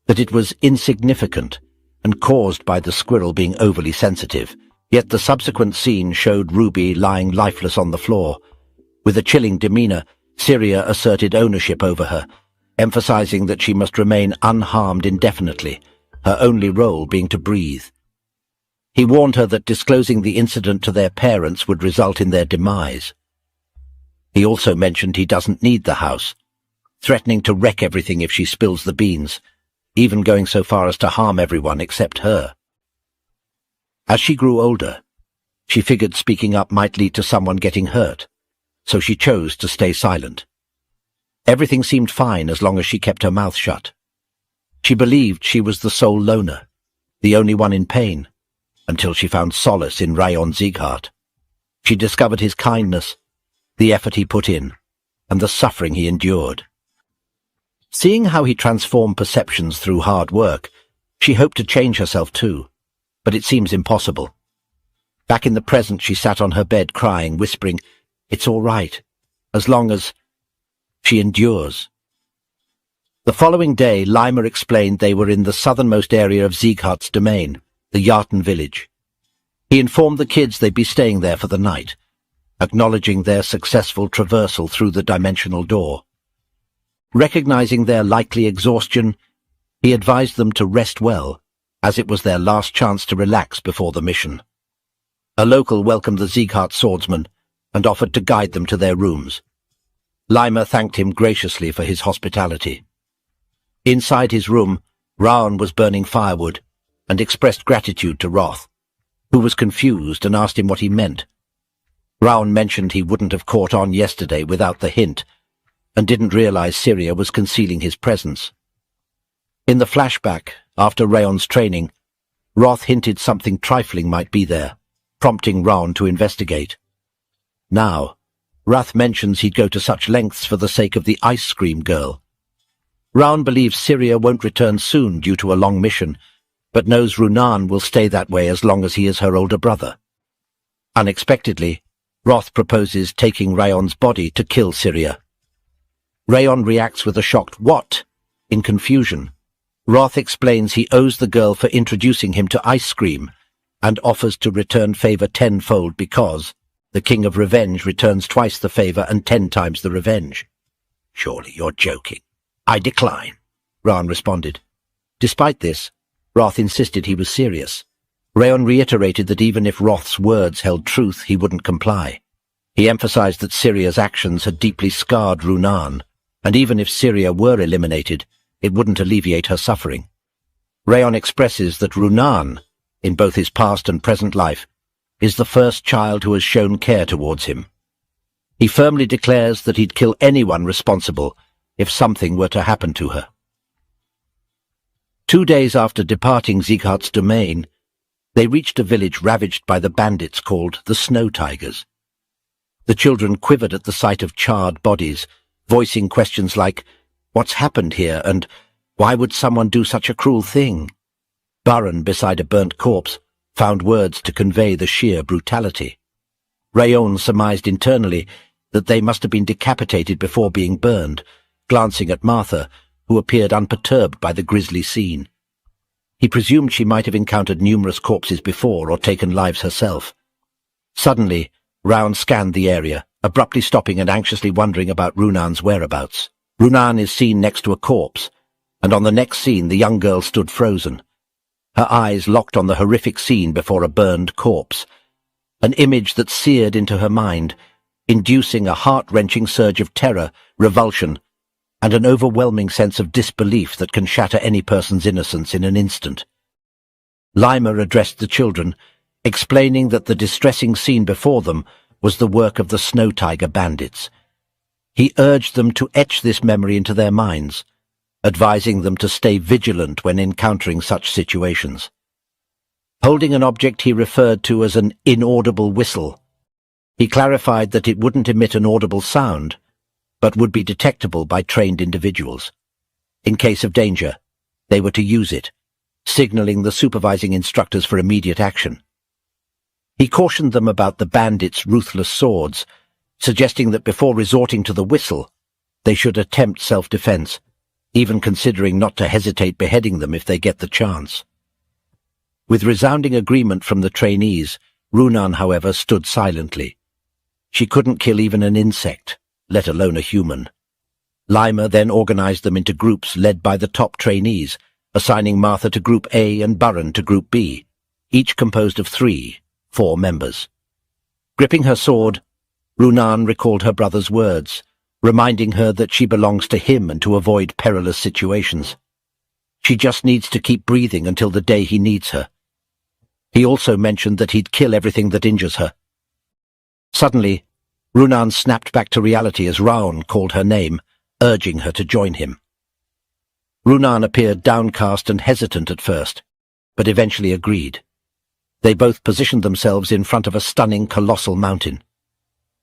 that it was insignificant and caused by the squirrel being overly sensitive. Yet the subsequent scene showed Ruby lying lifeless on the floor. With a chilling demeanor, Syria asserted ownership over her, emphasizing that she must remain unharmed indefinitely, her only role being to breathe. He warned her that disclosing the incident to their parents would result in their demise. He also mentioned he doesn't need the house, threatening to wreck everything if she spills the beans, even going so far as to harm everyone except her. As she grew older, she figured speaking up might lead to someone getting hurt, so she chose to stay silent. Everything seemed fine as long as she kept her mouth shut. She believed she was the sole loner, the only one in pain, until she found solace in House Sieghart. She discovered his kindness, the effort he put in, and the suffering he endured. Seeing how he transformed perceptions through hard work, she hoped to change herself too, but it seems impossible. Back in the present, she sat on her bed crying, whispering, "It's all right, as long as..." She endures. The following day, Lima explained they were in the southernmost area of Sieghart's domain, the Yartan village. He informed the kids they'd be staying there for the night, acknowledging their successful traversal through the dimensional door. Recognizing their likely exhaustion, he advised them to rest well, as it was their last chance to relax before the mission. A local welcomed the Sieghart swordsman and offered to guide them to their rooms. Lima thanked him graciously for his hospitality. Inside his room, Raon was burning firewood and expressed gratitude to Roth, who was confused and asked him what he meant. Raon mentioned he wouldn't have caught on yesterday without the hint, and didn't realize Syria was concealing his presence. In the flashback, after Raon's training, Roth hinted something trifling might be there, prompting Raon to investigate. Now, Roth mentions he'd go to such lengths for the sake of the ice cream girl. Raon believes Syria won't return soon due to a long mission, but knows Runan will stay that way as long as he is her older brother. Unexpectedly, Roth proposes taking Raon's body to kill Syria. Raon reacts with a shocked "what?" in confusion. Roth explains he owes the girl for introducing him to ice cream and offers to return favor tenfold because the King of Revenge returns twice the favor and 10 times the revenge. "Surely you're joking." "I decline," Raon responded. Despite this, Roth insisted he was serious. Raon reiterated that even if Roth's words held truth, he wouldn't comply. He emphasized that Syria's actions had deeply scarred Runan, and even if Syria were eliminated, it wouldn't alleviate her suffering. Raon expresses that Runan, in both his past and present life, is the first child who has shown care towards him. He firmly declares that he'd kill anyone responsible if something were to happen to her. 2 days after departing Sieghart's domain, they reached a village ravaged by the bandits called the Snow Tigers. The children quivered at the sight of charred bodies, voicing questions like, "What's happened here?" and "Why would someone do such a cruel thing?" Baron, beside a burnt corpse, found words to convey the sheer brutality. Raon surmised internally that they must have been decapitated before being burned, glancing at Martha, who appeared unperturbed by the grisly scene. He presumed she might have encountered numerous corpses before or taken lives herself. Suddenly, Raon scanned the area, abruptly stopping and anxiously wondering about Runan's whereabouts. Runan is seen next to a corpse, and on the next scene the young girl stood frozen, her eyes locked on the horrific scene before a burned corpse, an image that seared into her mind, inducing a heart-wrenching surge of terror, revulsion, and an overwhelming sense of disbelief that can shatter any person's innocence in an instant. Lima addressed the children, explaining that the distressing scene before them was the work of the Snow Tiger bandits. He urged them to etch this memory into their minds, advising them to stay vigilant when encountering such situations. Holding an object he referred to as an inaudible whistle, he clarified that it wouldn't emit an audible sound, but would be detectable by trained individuals. In case of danger, they were to use it, signaling the supervising instructors for immediate action. He cautioned them about the bandits' ruthless swords, suggesting that before resorting to the whistle, they should attempt self-defense, even considering not to hesitate beheading them if they get the chance. With resounding agreement from the trainees, Runan, however, stood silently. She couldn't kill even an insect, let alone a human. Lima then organized them into groups led by the top trainees, assigning Martha to Group A and Baron to Group B, each composed of 4 members. Gripping her sword, Runan recalled her brother's words, reminding her that she belongs to him and to avoid perilous situations. She just needs to keep breathing until the day he needs her. He also mentioned that he'd kill everything that injures her. Suddenly, Runan snapped back to reality as Raon called her name, urging her to join him. Runan appeared downcast and hesitant at first, but eventually agreed. They both positioned themselves in front of a stunning colossal mountain.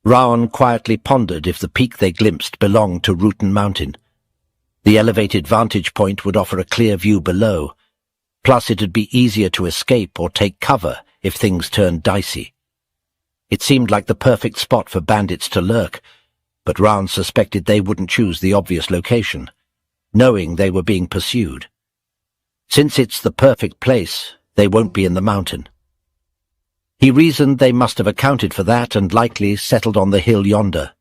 Raon quietly pondered if the peak they glimpsed belonged to Rutan Mountain. The elevated vantage point would offer a clear view below, plus it'd be easier to escape or take cover if things turned dicey. It seemed like the perfect spot for bandits to lurk, but Raon suspected they wouldn't choose the obvious location. knowing they were being pursued. Since it's the perfect place, they won't be in the mountain. He reasoned they must have accounted for that and likely settled on the hill yonder.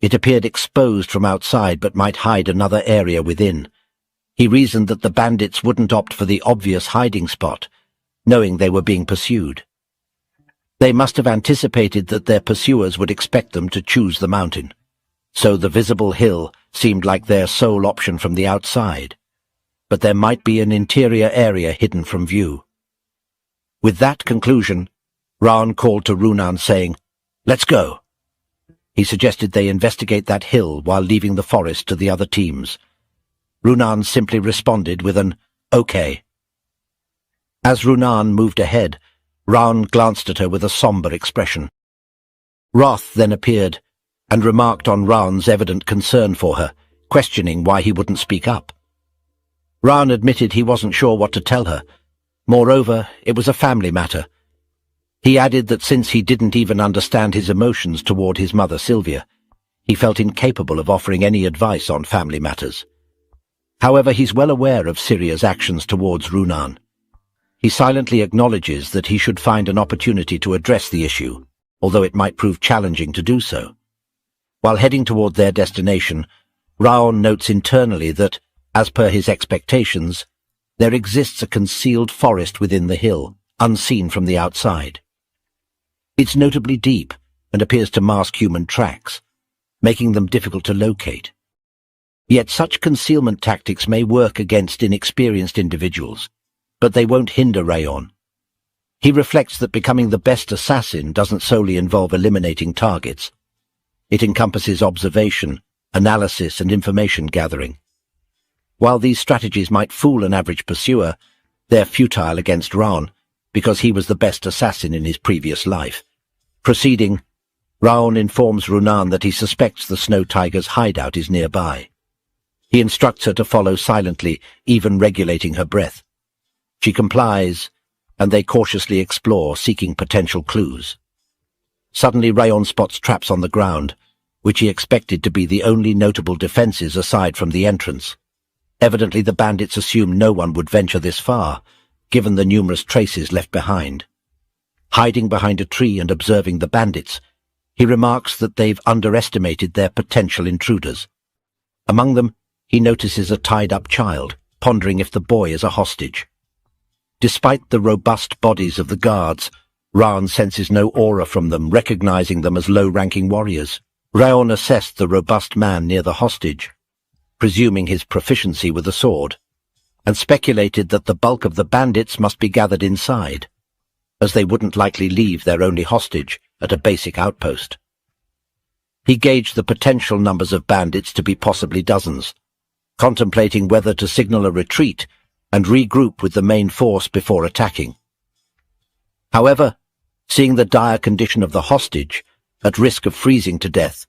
It appeared exposed from outside but might hide another area within. He reasoned that the bandits wouldn't opt for the obvious hiding spot, knowing they were being pursued. They must have anticipated that their pursuers would expect them to choose the mountain, so the visible hill seemed like their sole option from the outside, but there might be an interior area hidden from view. With that conclusion, Raon called to Runan saying, "Let's go." He suggested they investigate that hill while leaving the forest to the other teams. Runan simply responded with an "okay." As Runan moved ahead, Raon glanced at her with a somber expression. Wrath then appeared and remarked on Raon's evident concern for her, questioning why he wouldn't speak up. Raon admitted he wasn't sure what to tell her. Moreover, it was a family matter. He added that since he didn't even understand his emotions toward his mother Sylvia, he felt incapable of offering any advice on family matters. However, he's well aware of Syria's actions towards Runan. He silently acknowledges that he should find an opportunity to address the issue, although it might prove challenging to do so. While heading toward their destination, Raon notes internally that, as per his expectations, there exists a concealed forest within the hill, unseen from the outside. It's notably deep and appears to mask human tracks, making them difficult to locate. Yet such concealment tactics may work against inexperienced individuals, but they won't hinder Raon. He reflects that becoming the best assassin doesn't solely involve eliminating targets. It encompasses observation, analysis, and information gathering. While these strategies might fool an average pursuer, they're futile against Raon, because he was the best assassin in his previous life. Proceeding, Raon informs Runan that he suspects the Snow Tiger's hideout is nearby. He instructs her to follow silently, even regulating her breath. She complies, and they cautiously explore, seeking potential clues. Suddenly Raon spots traps on the ground, which he expected to be the only notable defenses aside from the entrance. Evidently the bandits assumed no one would venture this far, given the numerous traces left behind. Hiding behind a tree and observing the bandits, he remarks that they've underestimated their potential intruders. Among them, he notices a tied-up child, pondering if the boy is a hostage. Despite the robust bodies of the guards, Raon senses no aura from them, recognizing them as low-ranking warriors. Raon assessed the robust man near the hostage, presuming his proficiency with a sword, and speculated that the bulk of the bandits must be gathered inside, as they wouldn't likely leave their only hostage at a basic outpost. He gauged the potential numbers of bandits to be possibly dozens, contemplating whether to signal a retreat and regroup with the main force before attacking. However, seeing the dire condition of the hostage, at risk of freezing to death,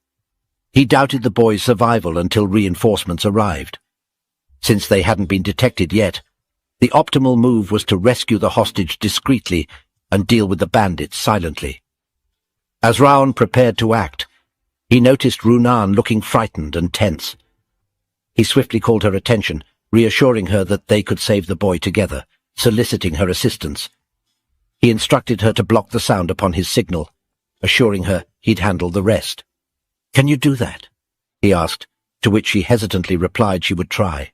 he doubted the boy's survival until reinforcements arrived. Since they hadn't been detected yet, the optimal move was to rescue the hostage discreetly and deal with the bandits silently. As Raon prepared to act, he noticed Runan looking frightened and tense. He swiftly called her attention, reassuring her that they could save the boy together, soliciting her assistance. He instructed her to block the sound upon his signal, assuring her he'd handle the rest. "Can you do that?" he asked, to which she hesitantly replied she would try.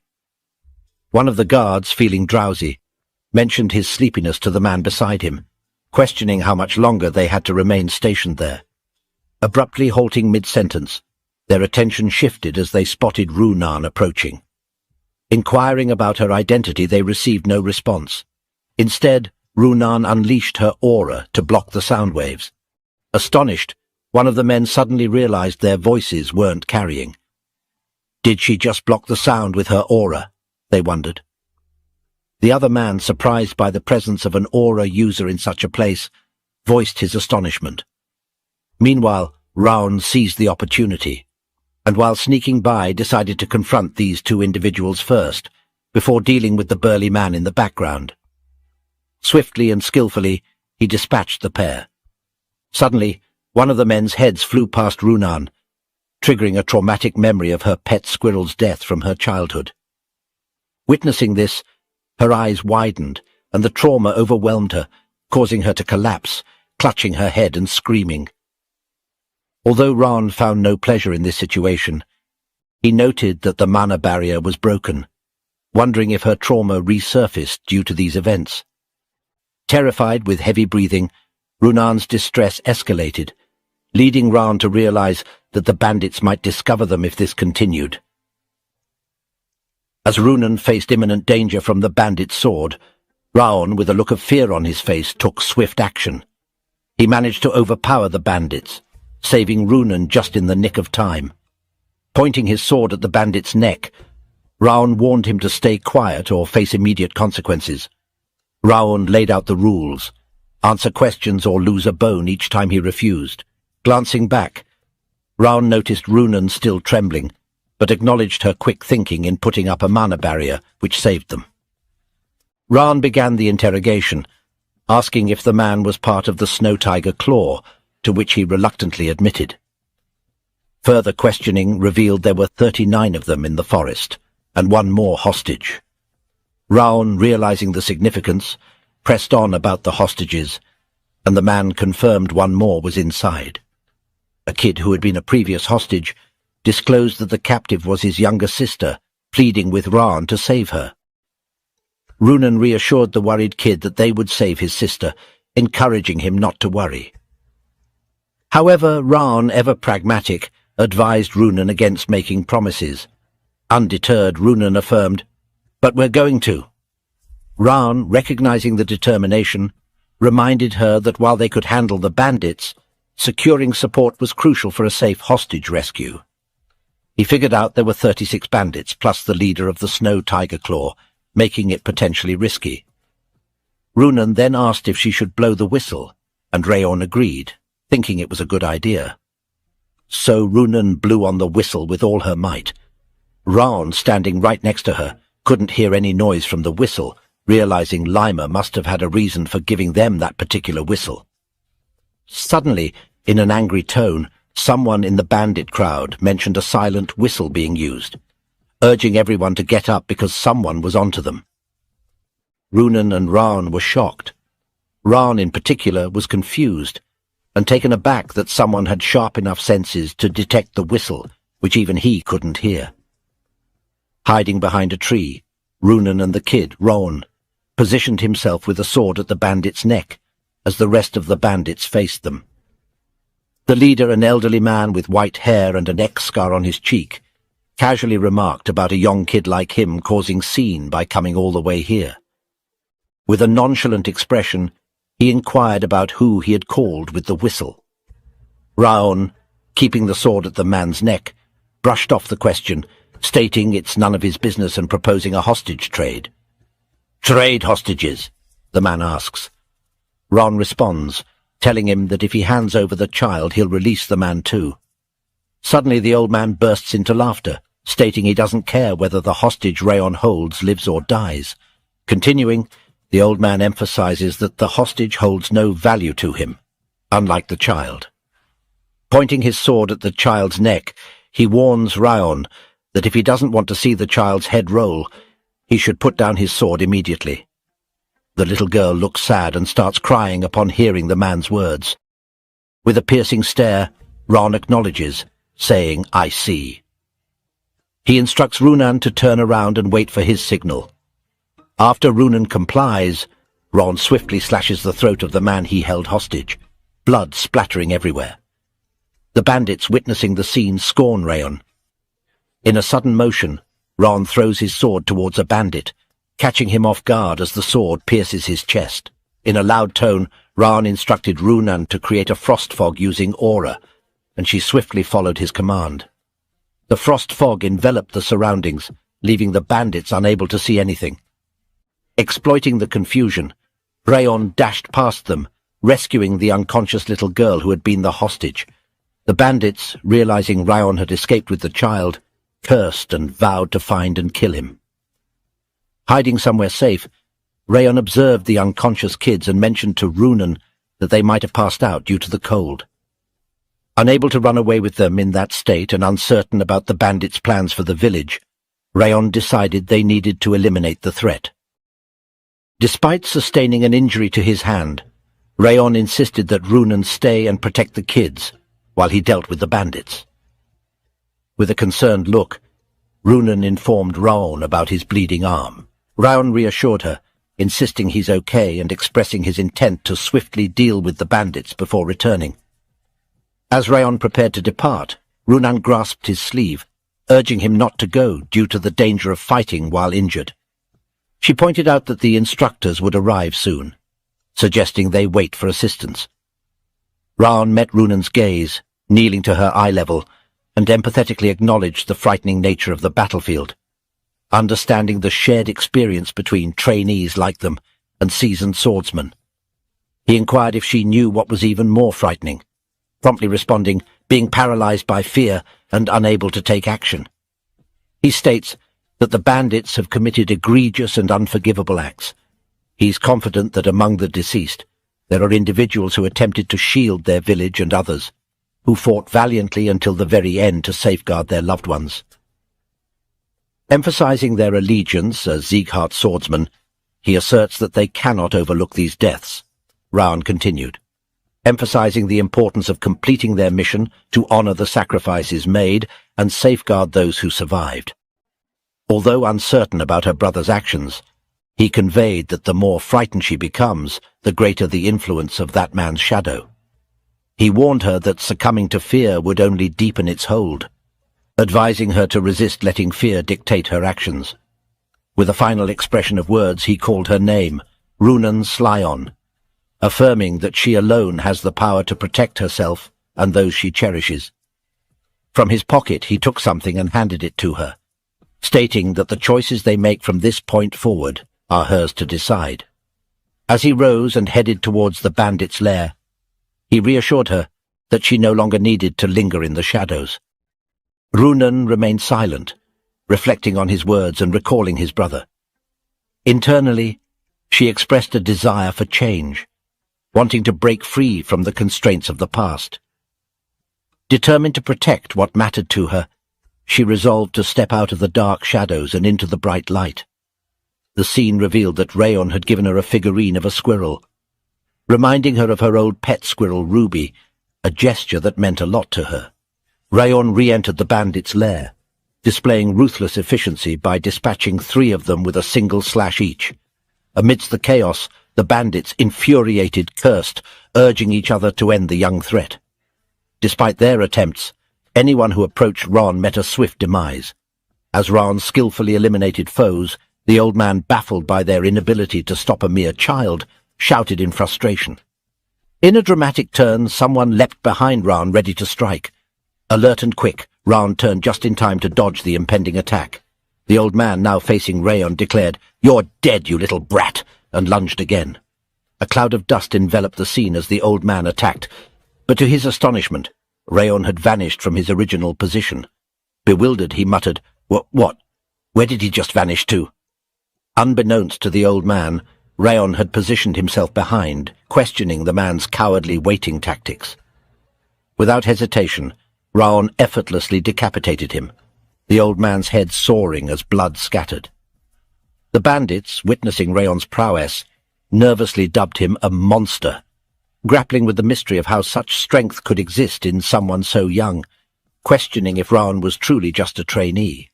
One of the guards, feeling drowsy, mentioned his sleepiness to the man beside him, questioning how much longer they had to remain stationed there. Abruptly halting mid-sentence, their attention shifted as they spotted Runan approaching. Inquiring about her identity, they received no response. Instead, Runan unleashed her aura to block the sound waves. Astonished, one of the men suddenly realized their voices weren't carrying. Did she just block the sound with her aura? They wondered. The other man, surprised by the presence of an aura user in such a place, voiced his astonishment. Meanwhile, Raon seized the opportunity, and while sneaking by, decided to confront these two individuals first, before dealing with the burly man in the background. Swiftly and skillfully, he dispatched the pair. Suddenly, one of the men's heads flew past Runan, triggering a traumatic memory of her pet squirrel's death from her childhood. Witnessing this, her eyes widened, and the trauma overwhelmed her, causing her to collapse, clutching her head and screaming. Although Raon found no pleasure in this situation, he noted that the mana barrier was broken, wondering if her trauma resurfaced due to these events. Terrified with heavy breathing, Runan's distress escalated, leading Raon to realize that the bandits might discover them if this continued. As Runan faced imminent danger from the bandit's sword, Raon, with a look of fear on his face, took swift action. He managed to overpower the bandits, saving Runan just in the nick of time. Pointing his sword at the bandit's neck, Raon warned him to stay quiet or face immediate consequences. Raon laid out the rules: answer questions or lose a bone each time he refused. Glancing back, Raon noticed Runan still trembling, but acknowledged her quick thinking in putting up a mana barrier, which saved them. Raon began the interrogation, asking if the man was part of the Snow Tiger Claw, to which he reluctantly admitted. Further questioning revealed there were 39 of them in the forest, and one more hostage. Raon, realizing the significance, pressed on about the hostages, and the man confirmed one more was inside. A kid who had been a previous hostage disclosed that the captive was his younger sister, pleading with Raon to save her. Runan reassured the worried kid that they would save his sister, encouraging him not to worry. However, Raon, ever pragmatic, advised Runan against making promises. Undeterred, Runan affirmed, "But we're going to." Raon, recognizing the determination, reminded her that while they could handle the bandits, securing support was crucial for a safe hostage rescue. He figured out there were 36 bandits, plus the leader of the Snow Tiger Claw, making it potentially risky. Runan then asked if she should blow the whistle, and Raon agreed, thinking it was a good idea. So Runan blew on the whistle with all her might. Raon, standing right next to her, couldn't hear any noise from the whistle, realizing Lima must have had a reason for giving them that particular whistle. Suddenly, in an angry tone, someone in the bandit crowd mentioned a silent whistle being used, urging everyone to get up because someone was onto them. Runan and Raon were shocked. Raon, in particular, was confused and taken aback that someone had sharp enough senses to detect the whistle, which even he couldn't hear. Hiding behind a tree, Runan and the kid, Raon, positioned himself with a sword at the bandit's neck as the rest of the bandits faced them. The leader, an elderly man with white hair and an X-scar on his cheek, casually remarked about a young kid like him causing scene by coming all the way here. With a nonchalant expression, he inquired about who he had called with the whistle. Raon, keeping the sword at the man's neck, brushed off the question, stating it's none of his business and proposing a hostage trade. "Trade hostages?" the man asks. Raon responds, telling him that if he hands over the child, he'll release the man too. Suddenly the old man bursts into laughter, stating he doesn't care whether the hostage Raon holds lives or dies. Continuing, the old man emphasizes that the hostage holds no value to him, unlike the child. Pointing his sword at the child's neck, he warns Raon that if he doesn't want to see the child's head roll, he should put down his sword immediately. The little girl looks sad and starts crying upon hearing the man's words. With a piercing stare, Raon acknowledges, saying, "I see." He instructs Runan to turn around and wait for his signal. After Runan complies, Raon swiftly slashes the throat of the man he held hostage, blood splattering everywhere. The bandits witnessing the scene scorn Raon. In a sudden motion, Raon throws his sword towards a bandit, catching him off guard as the sword pierces his chest. In a loud tone, Raon instructed Runan to create a frost fog using aura, and she swiftly followed his command. The frost fog enveloped the surroundings, leaving the bandits unable to see anything. Exploiting the confusion, Raon dashed past them, rescuing the unconscious little girl who had been the hostage. The bandits, realizing Raon had escaped with the child, cursed and vowed to find and kill him. Hiding somewhere safe, Raon observed the unconscious kids and mentioned to Runan that they might have passed out due to the cold. Unable to run away with them in that state and uncertain about the bandits' plans for the village, Raon decided they needed to eliminate the threat. Despite sustaining an injury to his hand, Raon insisted that Runan stay and protect the kids while he dealt with the bandits. With a concerned look, Runan informed Raon about his bleeding arm. Raon reassured her, insisting he's okay and expressing his intent to swiftly deal with the bandits before returning. As Raon prepared to depart, Runan grasped his sleeve, urging him not to go due to the danger of fighting while injured. She pointed out that the instructors would arrive soon, suggesting they wait for assistance. Raon met Runan's gaze, kneeling to her eye level, and empathetically acknowledged the frightening nature of the battlefield, understanding the shared experience between trainees like them and seasoned swordsmen. He inquired if she knew what was even more frightening, promptly responding, being paralyzed by fear and unable to take action. He states that the bandits have committed egregious and unforgivable acts. He's confident that among the deceased, there are individuals who attempted to shield their village and others, who fought valiantly until the very end to safeguard their loved ones. Emphasizing their allegiance as Sieghart swordsmen, he asserts that they cannot overlook these deaths. Raon continued, emphasizing the importance of completing their mission to honor the sacrifices made and safeguard those who survived. Although uncertain about her brother's actions, he conveyed that the more frightened she becomes, the greater the influence of that man's shadow. He warned her that succumbing to fear would only deepen its hold, advising her to resist letting fear dictate her actions. With a final expression of words, he called her name, Runan Slyon, affirming that she alone has the power to protect herself and those she cherishes. From his pocket he took something and handed it to her, stating that the choices they make from this point forward are hers to decide. As he rose and headed towards the bandits' lair, he reassured her that she no longer needed to linger in the shadows. Runan remained silent, reflecting on his words and recalling his brother. Internally, she expressed a desire for change, wanting to break free from the constraints of the past. Determined to protect what mattered to her, she resolved to step out of the dark shadows and into the bright light. The scene revealed that Raon had given her a figurine of a squirrel, reminding her of her old pet squirrel Ruby, a gesture that meant a lot to her. Raon re-entered the bandits' lair, displaying ruthless efficiency by dispatching 3 of them with a single slash each. Amidst the chaos, the bandits, infuriated, cursed, urging each other to end the young threat. Despite their attempts, anyone who approached Raon met a swift demise. As Raon skillfully eliminated foes, the old man, baffled by their inability to stop a mere child, shouted in frustration. In a dramatic turn, someone leapt behind Raon, ready to strike. Alert and quick, Raon turned just in time to dodge the impending attack. The old man, now facing Raon, declared, "You're dead, you little brat," and lunged again. A cloud of dust enveloped the scene as the old man attacked, but to his astonishment, Raon had vanished from his original position. Bewildered, he muttered, What? Where did he just vanish to?" Unbeknownst to the old man, Raon had positioned himself behind, questioning the man's cowardly waiting tactics. Without hesitation, Raon effortlessly decapitated him, the old man's head soaring as blood scattered. The bandits, witnessing Raon's prowess, nervously dubbed him a monster, grappling with the mystery of how such strength could exist in someone so young, questioning if Raon was truly just a trainee.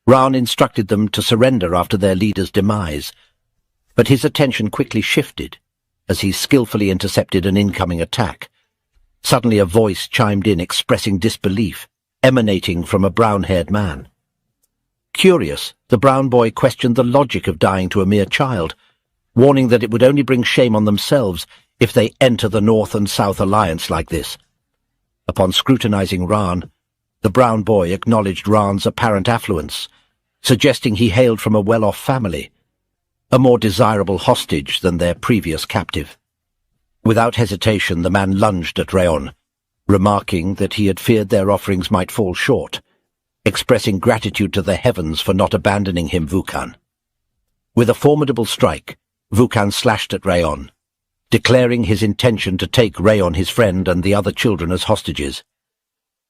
Raon instructed them to surrender after their leader's demise, but his attention quickly shifted as he skillfully intercepted an incoming attack. Suddenly a voice chimed in expressing disbelief, emanating from a brown-haired man. Curious, the brown boy questioned the logic of dying to a mere child, warning that it would only bring shame on themselves if they enter the North and South Alliance like this. Upon scrutinizing Raon, the brown boy acknowledged Raon's apparent affluence, suggesting he hailed from a well-off family, a more desirable hostage than their previous captive. Without hesitation, the man lunged at Raon, remarking that he had feared their offerings might fall short, expressing gratitude to the heavens for not abandoning him, Vukan. With a formidable strike, Vukan slashed at Raon, declaring his intention to take Raon, his friend, and the other children as hostages.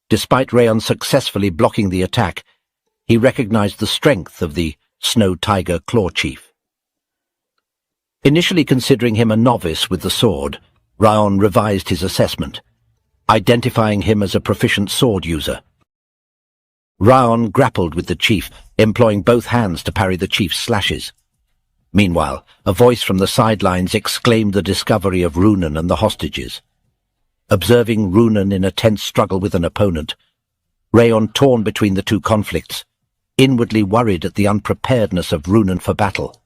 Despite Raon successfully blocking the attack, he recognized the strength of the Snow Tiger Claw Chief. Initially considering him a novice with the sword, Raon revised his assessment, identifying him as a proficient sword user. Raon grappled with the chief, employing both hands to parry the chief's slashes. Meanwhile, a voice from the sidelines exclaimed the discovery of Runan and the hostages. Observing Runan in a tense struggle with an opponent, Raon, torn between the two conflicts, inwardly worried at the unpreparedness of Runan for battle,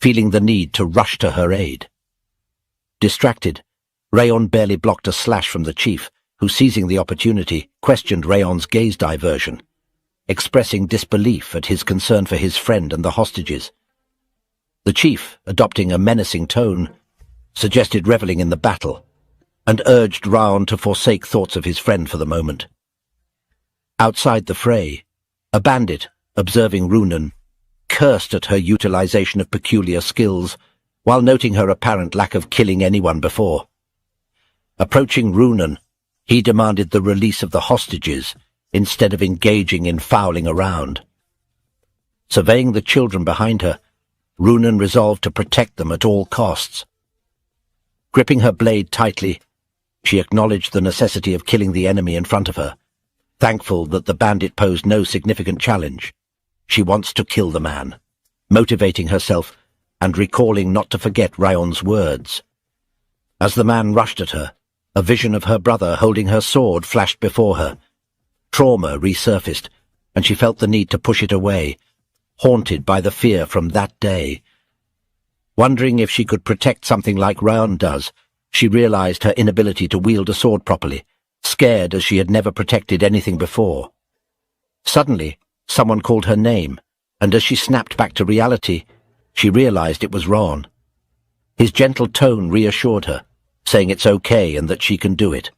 feeling the need to rush to her aid. Distracted, Raon barely blocked a slash from the chief, who, seizing the opportunity, questioned Raon's gaze diversion, expressing disbelief at his concern for his friend and the hostages. The chief, adopting a menacing tone, suggested reveling in the battle, and urged Raon to forsake thoughts of his friend for the moment. Outside the fray, a bandit, observing Runan, cursed at her utilization of peculiar skills, while noting her apparent lack of killing anyone before. Approaching Runan, he demanded the release of the hostages, instead of engaging in fouling around. Surveying the children behind her, Runan resolved to protect them at all costs. Gripping her blade tightly, she acknowledged the necessity of killing the enemy in front of her, thankful that the bandit posed no significant challenge. She wants to kill the man, motivating herself and recalling not to forget Raon's words. As the man rushed at her, a vision of her brother holding her sword flashed before her. Trauma resurfaced, and she felt the need to push it away, haunted by the fear from that day. Wondering if she could protect something like Raon does, she realized her inability to wield a sword properly, scared as she had never protected anything before. Suddenly, someone called her name, and as she snapped back to reality, she realized it was Raon. His gentle tone reassured her, saying it's okay and that she can do it.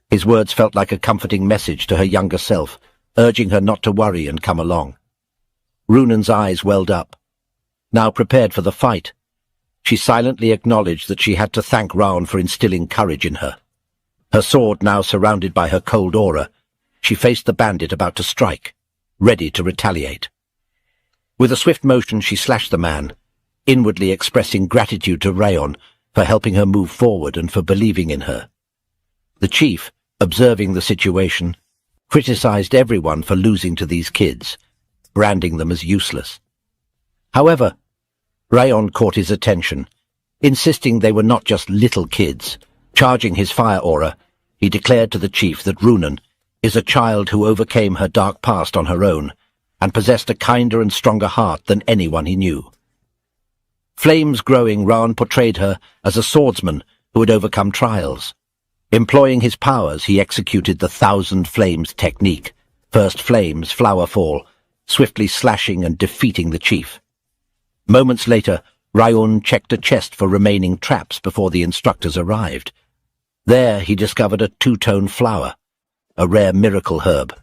His words felt like a comforting message to her younger self, urging her not to worry and come along. Runan's eyes welled up. Now prepared for the fight, she silently acknowledged that she had to thank Raon for instilling courage in her. Her sword now surrounded by her cold aura, she faced the bandit about to strike, ready to retaliate. With a swift motion she slashed the man, inwardly expressing gratitude to Raon for helping her move forward and for believing in her. The chief, observing the situation, criticized everyone for losing to these kids, branding them as useless. However, Raon caught his attention, insisting they were not just little kids. Charging his fire aura, he declared to the chief that Runan is a child who overcame her dark past on her own and possessed a kinder and stronger heart than anyone he knew. Flames growing, Raon portrayed her as a swordsman who had overcome trials. Employing his powers, he executed the 1,000 Flames technique, first flames, flower fall, swiftly slashing and defeating the chief. Moments later, Raon checked a chest for remaining traps before the instructors arrived. There he discovered a two-tone flower, a rare miracle herb.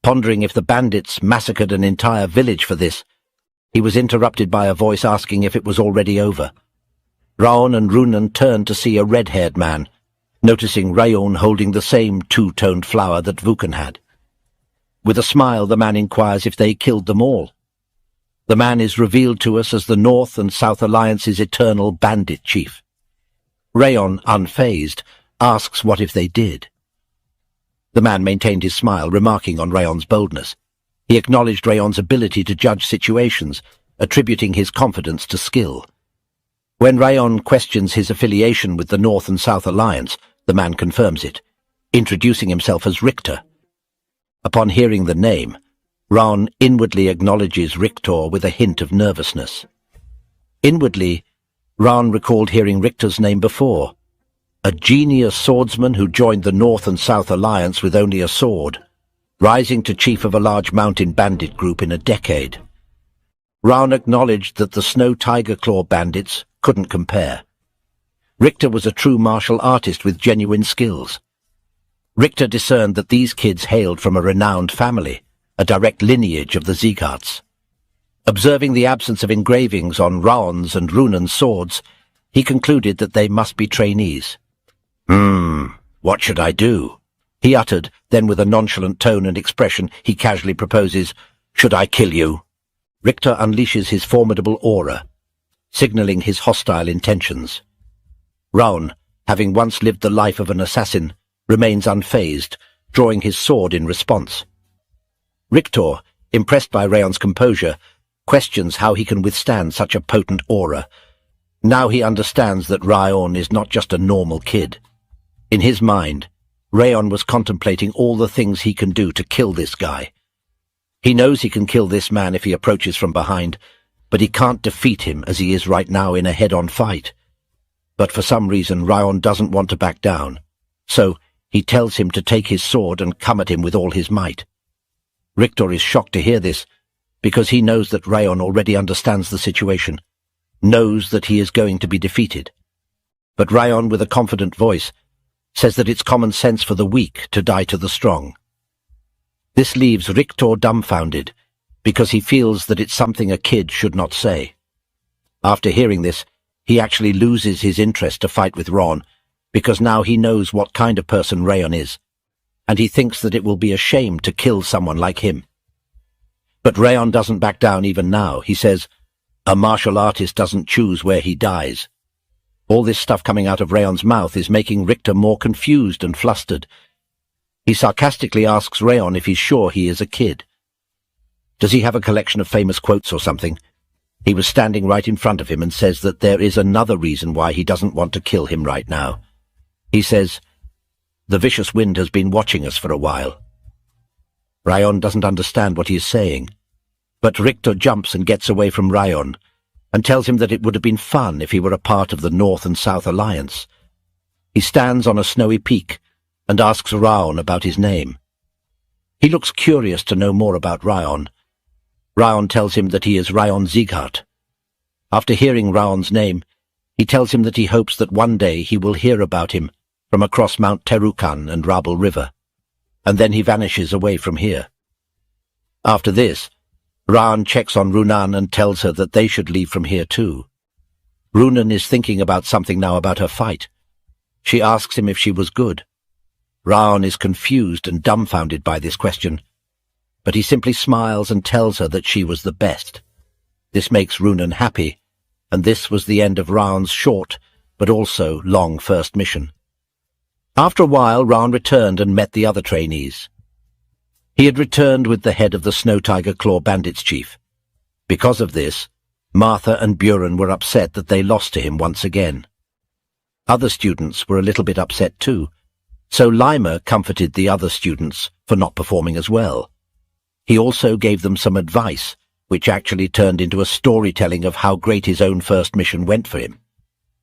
Pondering if the bandits massacred an entire village for this, he was interrupted by a voice asking if it was already over. Raon and Runan turned to see a red-haired man, noticing Raon holding the same two-toned flower that Vukan had. With a smile, the man inquires if they killed them all. The man is revealed to us as the North and South Alliance's eternal bandit chief. Raon, unfazed, asks what if they did. The man maintained his smile, remarking on Raon's boldness. He acknowledged Raon's ability to judge situations, attributing his confidence to skill. When Raon questions his affiliation with the North and South Alliance, the man confirms it, introducing himself as Richter. Upon hearing the name, Raon inwardly acknowledges Richter with a hint of nervousness. Inwardly, Raon recalled hearing Richter's name before, a genius swordsman who joined the North and South Alliance with only a sword, rising to chief of a large mountain bandit group in a decade. Raon acknowledged that the Snow Tiger Claw bandits couldn't compare. Richter was a true martial artist with genuine skills. Richter discerned that these kids hailed from a renowned family, a direct lineage of the Siegharts. Observing the absence of engravings on Raon's and Runan's swords, he concluded that they must be trainees. What should I do? He uttered, then with a nonchalant tone and expression, he casually proposes, "Should I kill you?" Richter unleashes his formidable aura, signaling his hostile intentions. Raon, having once lived the life of an assassin, remains unfazed, drawing his sword in response. Richter, impressed by Raon's composure, questions how he can withstand such a potent aura. Now he understands that Raon is not just a normal kid. In his mind, Raon was contemplating all the things he can do to kill this guy. He knows he can kill this man if he approaches from behind, but he can't defeat him as he is right now in a head-on fight. But for some reason, Raon doesn't want to back down, so he tells him to take his sword and come at him with all his might. Richter is shocked to hear this, because he knows that Raon already understands the situation, knows that he is going to be defeated. But Raon, with a confident voice, says that it's common sense for the weak to die to the strong. This leaves Richter dumbfounded, because he feels that it's something a kid should not say. After hearing this, he actually loses his interest to fight with Raon, because now he knows what kind of person Raon is, and he thinks that it will be a shame to kill someone like him. But Raon doesn't back down even now. He says, "A martial artist doesn't choose where he dies." All this stuff coming out of Raon's mouth is making Richter more confused and flustered. He sarcastically asks Raon if he's sure he is a kid. Does he have a collection of famous quotes or something? He was standing right in front of him and says that there is another reason why he doesn't want to kill him right now. He says, "The vicious wind has been watching us for a while." Raon doesn't understand what he is saying, but Richter jumps and gets away from Raon, and tells him that it would have been fun if he were a part of the North and South Alliance. He stands on a snowy peak and asks Raon about his name. He looks curious to know more about Raon. Raon tells him that he is House Sieghart. After hearing Raon's name, he tells him that he hopes that one day he will hear about him from across Mount Terukan and Rabel River, and then he vanishes away from here. After this, Raon checks on Runan and tells her that they should leave from here too. Runan is thinking about something now about her fight. She asks him if she was good. Raon is confused and dumbfounded by this question, but he simply smiles and tells her that she was the best. This makes Runan happy, and this was the end of Raon's short but also long first mission. After a while, Raon returned and met the other trainees. He had returned with the head of the Snow Tiger Claw Bandits chief. Because of this, Martha and Buren were upset that they lost to him once again. Other students were a little bit upset too, so Lima comforted the other students for not performing as well. He also gave them some advice, which actually turned into a storytelling of how great his own first mission went for him.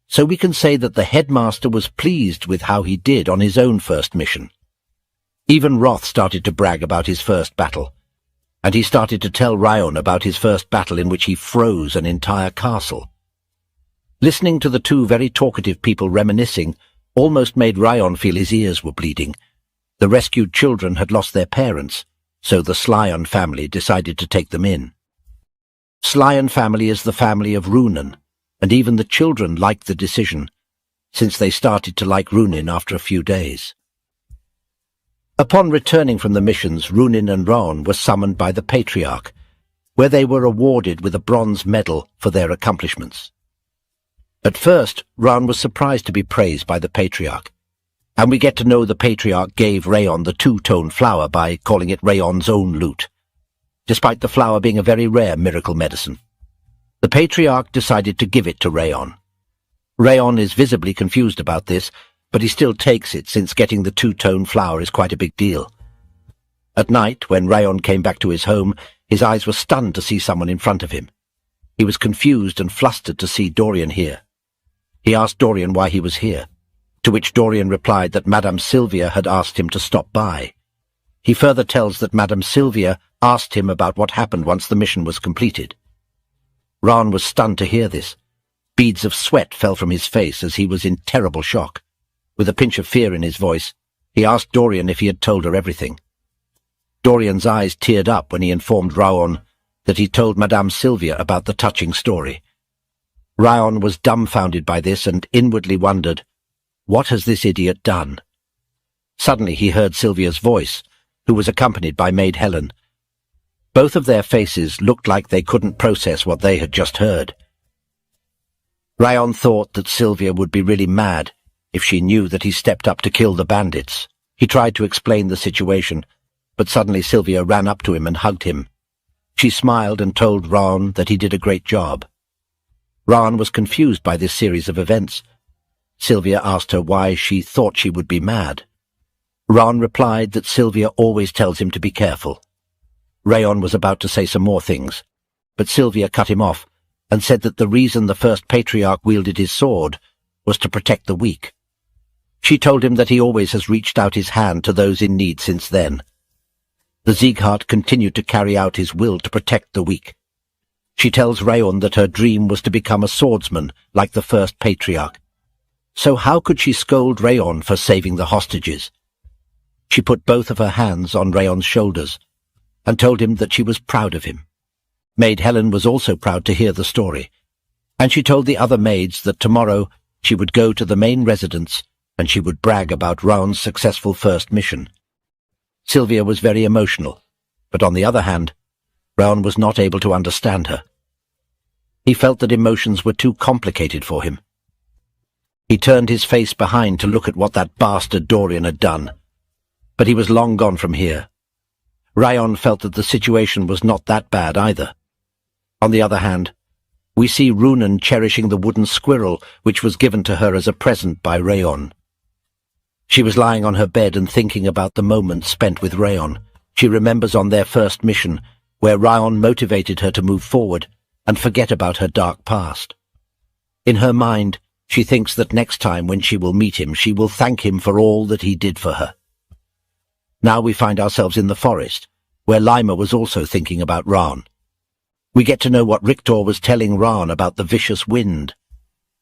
So we can say that the headmaster was pleased with how he did on his own first mission. Even Roth started to brag about his first battle, and he started to tell Raon about his first battle in which he froze an entire castle. Listening to the two very talkative people reminiscing almost made Raon feel his ears were bleeding. The rescued children had lost their parents, so the Slyon family decided to take them in. Slyon family is the family of Runan, and even the children liked the decision, since they started to like Runin after a few days. Upon returning from the missions, Runin and Raon were summoned by the Patriarch, where they were awarded with a bronze medal for their accomplishments. At first, Raon was surprised to be praised by the Patriarch, and we get to know the Patriarch gave Raon the two-tone flower by calling it Raon's own loot, despite the flower being a very rare miracle medicine. The Patriarch decided to give it to Raon. Raon is visibly confused about this, but he still takes it since getting the two-tone flower is quite a big deal. At night, when Raon came back to his home, his eyes were stunned to see someone in front of him. He was confused and flustered to see Dorian here. He asked Dorian why he was here, to which Dorian replied that Madame Sylvia had asked him to stop by. He further tells that Madame Sylvia asked him about what happened once the mission was completed. Raon was stunned to hear this. Beads of sweat fell from his face as he was in terrible shock. With a pinch of fear in his voice, he asked Dorian if he had told her everything. Dorian's eyes teared up when he informed Raon that he told Madame Sylvia about the touching story. Raon was dumbfounded by this and inwardly wondered, what has this idiot done? Suddenly he heard Sylvia's voice, who was accompanied by Maid Helen. Both of their faces looked like they couldn't process what they had just heard. Raon thought that Sylvia would be really mad if she knew that he stepped up to kill the bandits. He tried to explain the situation, but suddenly Sylvia ran up to him and hugged him. She smiled and told Raon that he did a great job. Raon was confused by this series of events. Sylvia asked her why she thought she would be mad. Raon replied that Sylvia always tells him to be careful. Raon was about to say some more things, but Sylvia cut him off and said that the reason the first patriarch wielded his sword was to protect the weak. She told him that he always has reached out his hand to those in need since then. The Sieghart continued to carry out his will to protect the weak. She tells Raon that her dream was to become a swordsman like the first patriarch. So how could she scold Raon for saving the hostages? She put both of her hands on Raon's shoulders and told him that she was proud of him. Maid Helen was also proud to hear the story, and she told the other maids that tomorrow she would go to the main residence and she would brag about Raon's successful first mission. Sylvia was very emotional, but on the other hand, Raon was not able to understand her. He felt that emotions were too complicated for him. He turned his face behind to look at what that bastard Dorian had done, but he was long gone from here. Raon felt that the situation was not that bad either. On the other hand, we see Runan cherishing the wooden squirrel which was given to her as a present by Raon. She was lying on her bed and thinking about the moments spent with Raon. She remembers on their first mission, where Raon motivated her to move forward and forget about her dark past. In her mind, she thinks that next time when she will meet him, she will thank him for all that he did for her. Now we find ourselves in the forest, where Lima was also thinking about Raon. We get to know what Rictor was telling Raon about the vicious wind.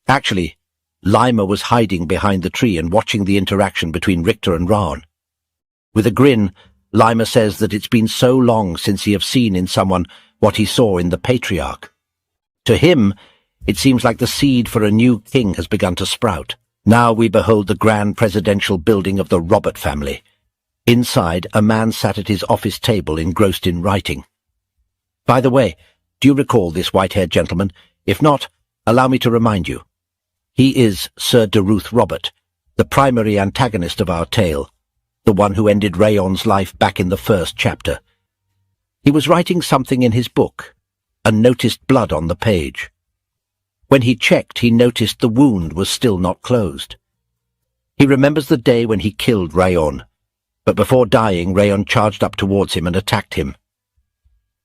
Actually, Lima was hiding behind the tree and watching the interaction between Rictor and Raon. With a grin, Lima says that it's been so long since he have seen in someone what he saw in the patriarch. To him, it seems like the seed for a new king has begun to sprout. Now we behold the grand presidential building of the Robert family. Inside, a man sat at his office table engrossed in writing. By the way, do you recall this white-haired gentleman? If not, allow me to remind you. He is Sir Derus Robert, the primary antagonist of our tale, the one who ended Raon's life back in the first chapter. He was writing something in his book, and noticed blood on the page. When he checked, he noticed the wound was still not closed. He remembers the day when he killed Raon, but before dying, Raon charged up towards him and attacked him.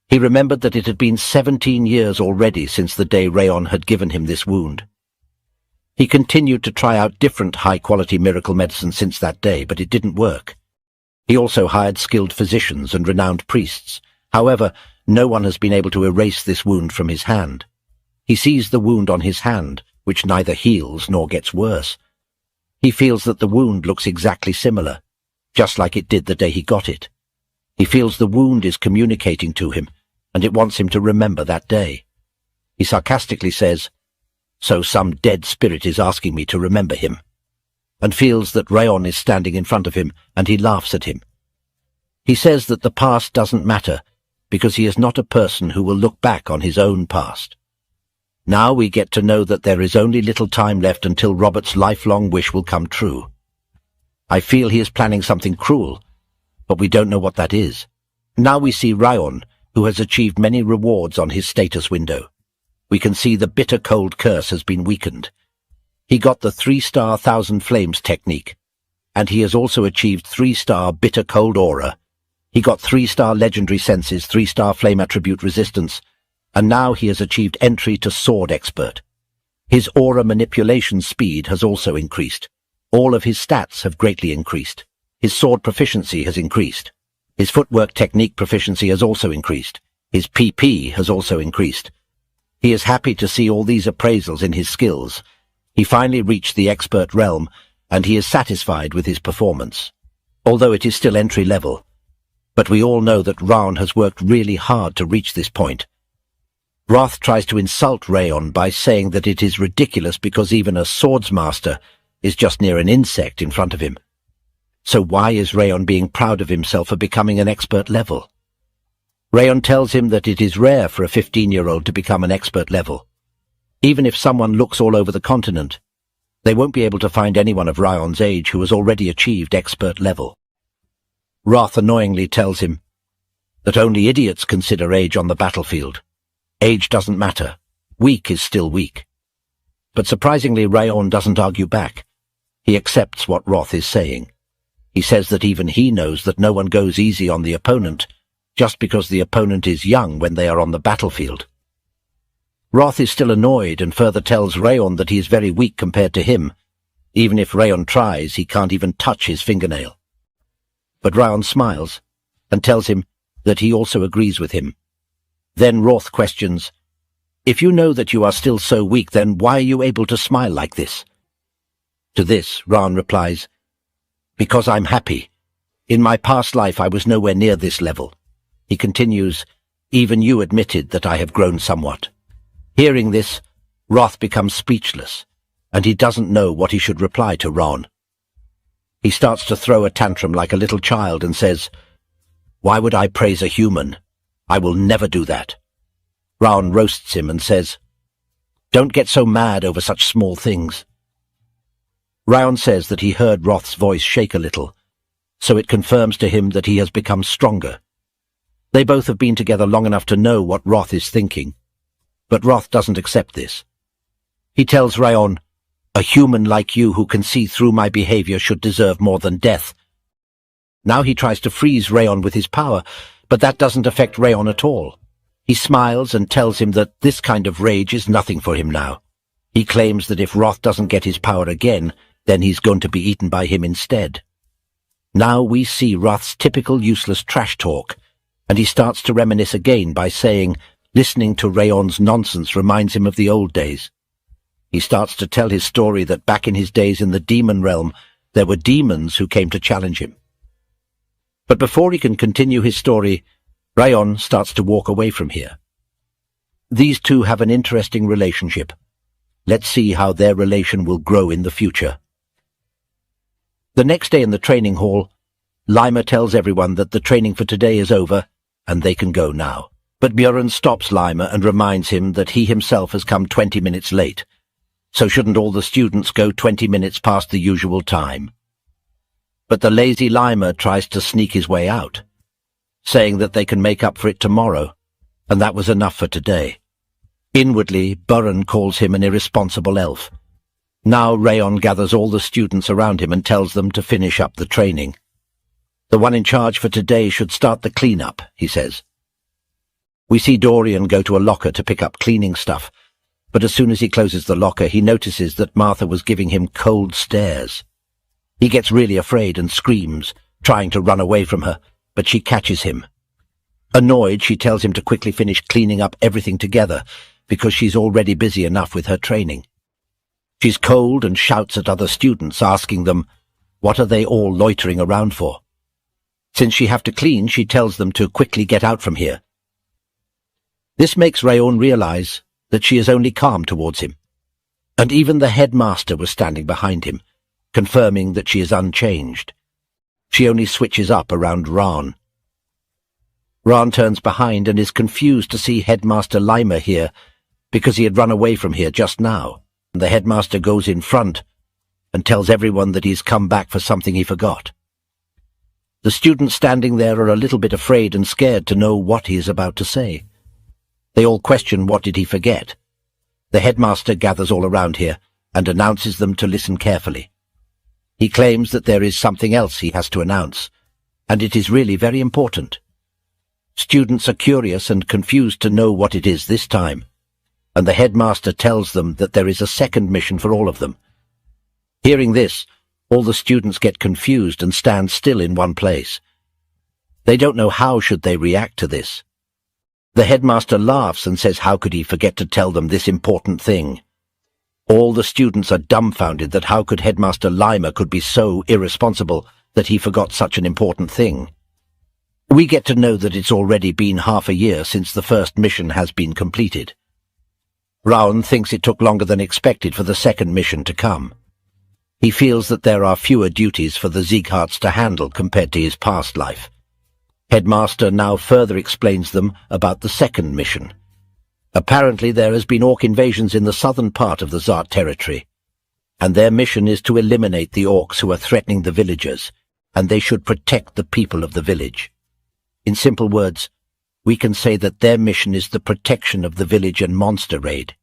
He remembered that it had been 17 years already since the day Raon had given him this wound. He continued to try out different high-quality miracle medicine since that day, but it didn't work. He also hired skilled physicians and renowned priests. However, no one has been able to erase this wound from his hand. He sees the wound on his hand, which neither heals nor gets worse. He feels that the wound looks exactly similar, just like it did the day he got it. He feels the wound is communicating to him, and it wants him to remember that day. He sarcastically says, "So some dead spirit is asking me to remember him," and feels that Raon is standing in front of him, and he laughs at him. He says that the past doesn't matter, because he is not a person who will look back on his own past. Now we get to know that there is only little time left until Robert's lifelong wish will come true. I feel he is planning something cruel, but we don't know what that is. Now we see Raon, who has achieved many rewards on his status window. We can see the bitter cold curse has been weakened. He got the 3-star Thousand Flames technique, and he has also achieved 3-star bitter cold aura. He got 3-star legendary senses, 3-star flame attribute resistance, and now he has achieved entry to sword expert. His aura manipulation speed has also increased. All of his stats have greatly increased. His sword proficiency has increased. His footwork technique proficiency has also increased. His PP has also increased. He is happy to see all these appraisals in his skills. He finally reached the expert realm, and he is satisfied with his performance. Although it is still entry level, but we all know that Raon has worked really hard to reach this point. Roth tries to insult Raon by saying that it is ridiculous because even a swordsmaster is just near an insect in front of him. So why is Raon being proud of himself for becoming an expert level? Raon tells him that it is rare for a 15-year-old to become an expert level. Even if someone looks all over the continent, they won't be able to find anyone of Raon's age who has already achieved expert level. Roth annoyingly tells him that only idiots consider age on the battlefield. Age doesn't matter. Weak is still weak. But surprisingly, Raon doesn't argue back. He accepts what Roth is saying. He says that even he knows that no one goes easy on the opponent just because the opponent is young when they are on the battlefield. Roth is still annoyed and further tells Raon that he is very weak compared to him. Even if Raon tries, he can't even touch his fingernail. But Raon smiles and tells him that he also agrees with him. Then Roth questions, "If you know that you are still so weak, then why are you able to smile like this?" To this, Raon replies, "Because I'm happy. In my past life I was nowhere near this level." He continues, "Even you admitted that I have grown somewhat." Hearing this, Roth becomes speechless, and he doesn't know what he should reply to Raon. He starts to throw a tantrum like a little child and says, "Why would I praise a human? I will never do that." Raon roasts him and says, "Don't get so mad over such small things." Raon says that he heard Roth's voice shake a little, so it confirms to him that he has become stronger. They both have been together long enough to know what Roth is thinking, but Roth doesn't accept this. He tells Raon, "A human like you who can see through my behavior should deserve more than death." Now he tries to freeze Raon with his power, but that doesn't affect Raon at all. He smiles and tells him that this kind of rage is nothing for him now. He claims that if Roth doesn't get his power again, then he's going to be eaten by him instead. Now we see Roth's typical useless trash talk, and he starts to reminisce again by saying, listening to Raon's nonsense reminds him of the old days. He starts to tell his story that back in his days in the demon realm, there were demons who came to challenge him. But before he can continue his story, Raon starts to walk away from here. These two have an interesting relationship. Let's see how their relation will grow in the future. The next day in the training hall, Lima tells everyone that the training for today is over and they can go now. But Björn stops Lima and reminds him that he himself has come 20 minutes late. So shouldn't all the students go 20 minutes past the usual time? But the lazy Lima tries to sneak his way out, saying that they can make up for it tomorrow, and that was enough for today. Inwardly, Björn calls him an irresponsible elf. Now Raon gathers all the students around him and tells them to finish up the training. The one in charge for today should start the clean-up, he says. We see Dorian go to a locker to pick up cleaning stuff, but as soon as he closes the locker, he notices that Martha was giving him cold stares. He gets really afraid and screams, trying to run away from her, but she catches him. Annoyed, she tells him to quickly finish cleaning up everything together, because she's already busy enough with her training. She's cold and shouts at other students, asking them, what are they all loitering around for? Since she have to clean, she tells them to quickly get out from here. This makes Raon realize that she is only calm towards him, and even the headmaster was standing behind him, confirming that she is unchanged. She only switches up around Raon. Raon turns behind and is confused to see Headmaster Lima here, because he had run away from here just now. The headmaster goes in front and tells everyone that he's come back for something he forgot. The students standing there are a little bit afraid and scared to know what he is about to say. They all question what did he forget. The headmaster gathers all around here and announces them to listen carefully. He claims that there is something else he has to announce, and it is really very important. Students are curious and confused to know what it is this time, and the headmaster tells them that there is a second mission for all of them. Hearing this, all the students get confused and stand still in one place. They don't know how should they react to this. The headmaster laughs and says how could he forget to tell them this important thing. All the students are dumbfounded that how could Headmaster Lima could be so irresponsible that he forgot such an important thing. We get to know that it's already been half a year since the first mission has been completed. Raon thinks it took longer than expected for the second mission to come. He feels that there are fewer duties for the Siegharts to handle compared to his past life. Headmaster now further explains them about the second mission. Apparently there has been orc invasions in the southern part of the Zart territory, and their mission is to eliminate the orcs who are threatening the villagers, and they should protect the people of the village. In simple words, we can say that their mission is the protection of the village and monster raid.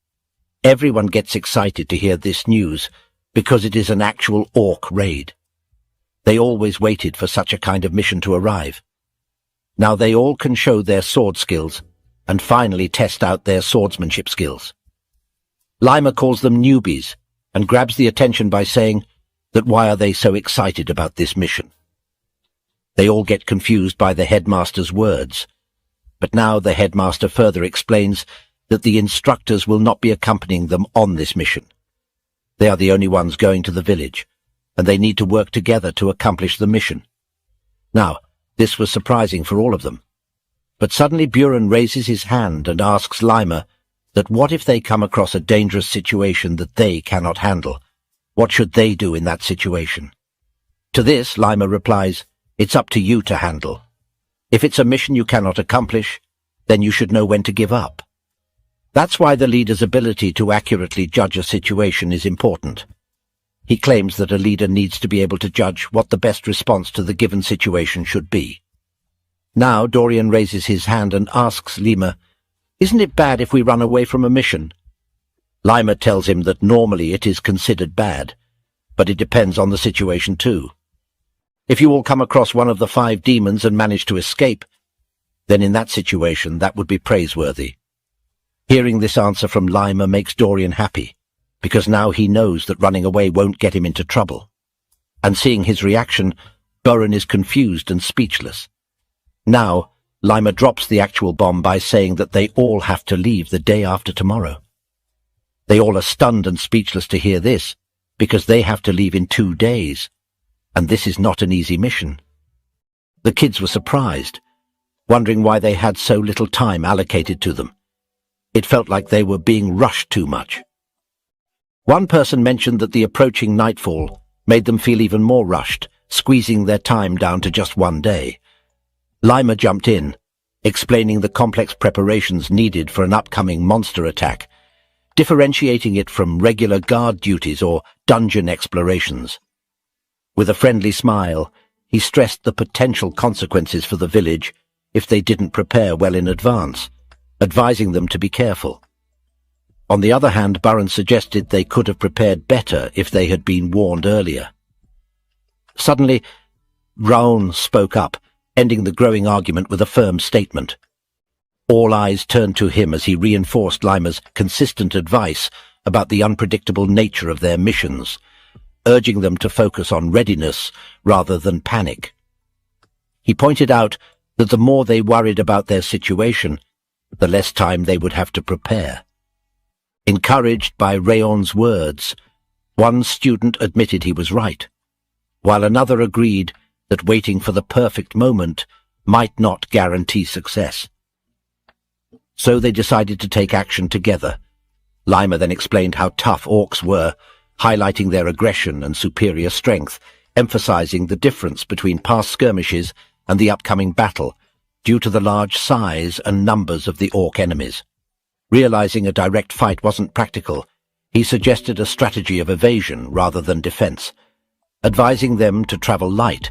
Everyone gets excited to hear this news because it is an actual orc raid. They always waited for such a kind of mission to arrive. Now they all can show their sword skills and finally test out their swordsmanship skills. Lima calls them newbies and grabs the attention by saying that why are they so excited about this mission? They all get confused by the headmaster's words, but now the headmaster further explains that the instructors will not be accompanying them on this mission. They are the only ones going to the village, and they need to work together to accomplish the mission. Now, this was surprising for all of them. But suddenly Buren raises his hand and asks Lima that what if they come across a dangerous situation that they cannot handle? What should they do in that situation? To this, Lima replies, "It's up to you to handle. If it's a mission you cannot accomplish, then you should know when to give up." That's why the leader's ability to accurately judge a situation is important. He claims that a leader needs to be able to judge what the best response to the given situation should be. Now Dorian raises his hand and asks Lima, "Isn't it bad if we run away from a mission?" Lima tells him that normally it is considered bad, but it depends on the situation too. If you all come across one of the 5 demons and manage to escape, then in that situation that would be praiseworthy. Hearing this answer from Lima makes Dorian happy, because now he knows that running away won't get him into trouble. And seeing his reaction, Buren is confused and speechless. Now, Lima drops the actual bomb by saying that they all have to leave the day after tomorrow. They all are stunned and speechless to hear this, because they have to leave in 2 days, and this is not an easy mission. The kids were surprised, wondering why they had so little time allocated to them. It felt like they were being rushed too much. One person mentioned that the approaching nightfall made them feel even more rushed, squeezing their time down to just 1 day. Lima jumped in, explaining the complex preparations needed for an upcoming monster attack, differentiating it from regular guard duties or dungeon explorations. With a friendly smile, he stressed the potential consequences for the village if they didn't prepare well in advance, advising them to be careful. On the other hand, Buren suggested they could have prepared better if they had been warned earlier. Suddenly, Raon spoke up, ending the growing argument with a firm statement. All eyes turned to him as he reinforced Lima's consistent advice about the unpredictable nature of their missions, urging them to focus on readiness rather than panic. He pointed out that the more they worried about their situation, the less time they would have to prepare. Encouraged by Raon's words, one student admitted he was right, while another agreed that waiting for the perfect moment might not guarantee success. So they decided to take action together. Lima then explained how tough orcs were, highlighting their aggression and superior strength, emphasizing the difference between past skirmishes and the upcoming battle, due to the large size and numbers of the orc enemies. Realizing a direct fight wasn't practical, he suggested a strategy of evasion rather than defense. Advising them to travel light,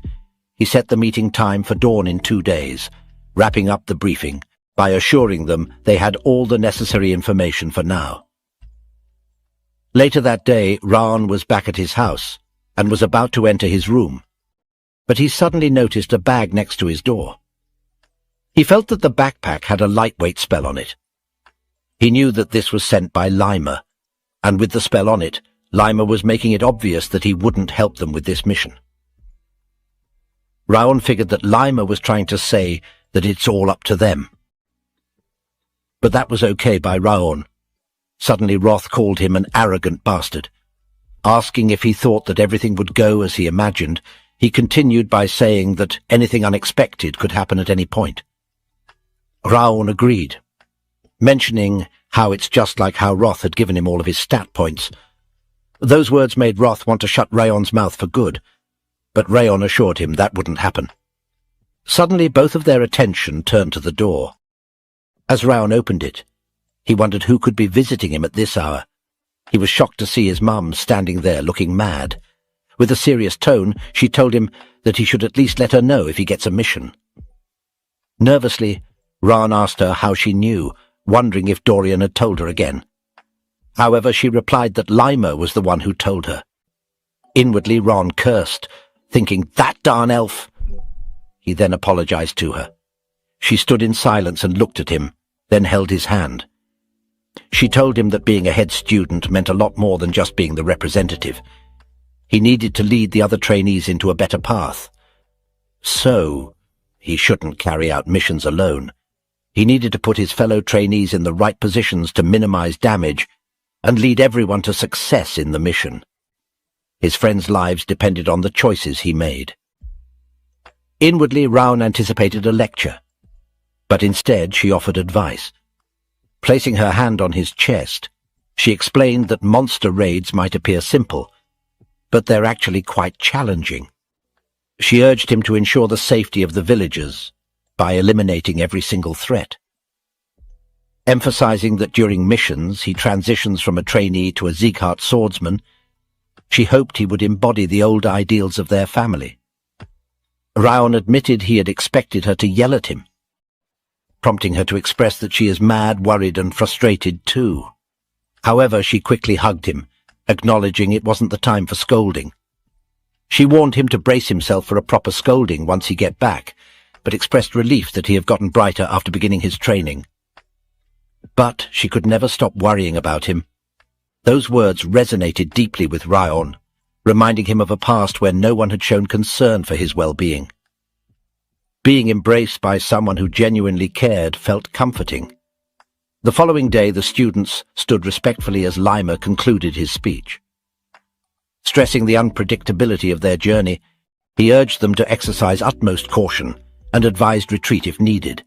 he set the meeting time for dawn in 2 days, wrapping up the briefing by assuring them they had all the necessary information for now. Later that day, Raon was back at his house and was about to enter his room, but he suddenly noticed a bag next to his door. He felt that the backpack had a lightweight spell on it. He knew that this was sent by Lima, and with the spell on it, Lima was making it obvious that he wouldn't help them with this mission. Raon figured that Lima was trying to say that it's all up to them. But that was okay by Raon. Suddenly Roth called him an arrogant bastard. Asking if he thought that everything would go as he imagined, he continued by saying that anything unexpected could happen at any point. Raon agreed, mentioning how it's just like how Roth had given him all of his stat points. Those words made Roth want to shut Raon's mouth for good, but Raon assured him that wouldn't happen. Suddenly both of their attention turned to the door. As Raon opened it, he wondered who could be visiting him at this hour. He was shocked to see his mum standing there looking mad. With a serious tone, she told him that he should at least let her know if he gets a mission. Nervously, Raon asked her how she knew, wondering if Dorian had told her again. However, she replied that Lima was the one who told her. Inwardly, Raon cursed, thinking, "That darn elf!" He then apologized to her. She stood in silence and looked at him, then held his hand. She told him that being a head student meant a lot more than just being the representative. He needed to lead the other trainees into a better path. So, he shouldn't carry out missions alone. He needed to put his fellow trainees in the right positions to minimize damage and lead everyone to success in the mission. His friends' lives depended on the choices he made. Inwardly, Raon anticipated a lecture, but instead she offered advice. Placing her hand on his chest, she explained that monster raids might appear simple, but they're actually quite challenging. She urged him to ensure the safety of the villagers by eliminating every single threat. Emphasizing that during missions he transitions from a trainee to a Sieghart swordsman, she hoped he would embody the old ideals of their family. Raon admitted he had expected her to yell at him, prompting her to express that she is mad, worried and frustrated too. However, she quickly hugged him, acknowledging it wasn't the time for scolding. She warned him to brace himself for a proper scolding once he get back, but expressed relief that he had gotten brighter after beginning his training. But she could never stop worrying about him. Those words resonated deeply with Raon, reminding him of a past where no one had shown concern for his well-being. Being embraced by someone who genuinely cared felt comforting. The following day the students stood respectfully as Lima concluded his speech. Stressing the unpredictability of their journey, he urged them to exercise utmost caution and advised retreat if needed.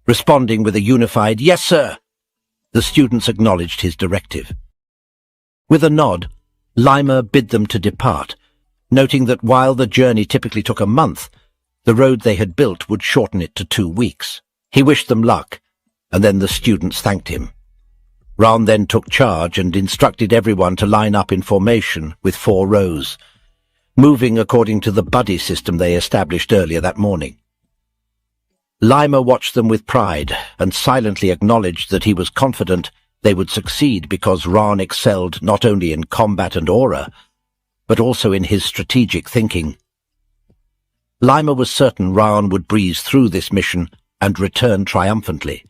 Responding with a unified, "Yes, sir," the students acknowledged his directive. With a nod, Lima bid them to depart, noting that while the journey typically took a month, the road they had built would shorten it to 2 weeks. He wished them luck, and then the students thanked him. Raon then took charge and instructed everyone to line up in formation with 4 rows, moving according to the buddy system they established earlier that morning. Lima watched them with pride and silently acknowledged that he was confident they would succeed because Raon excelled not only in combat and aura, but also in his strategic thinking. Lima was certain Raon would breeze through this mission and return triumphantly,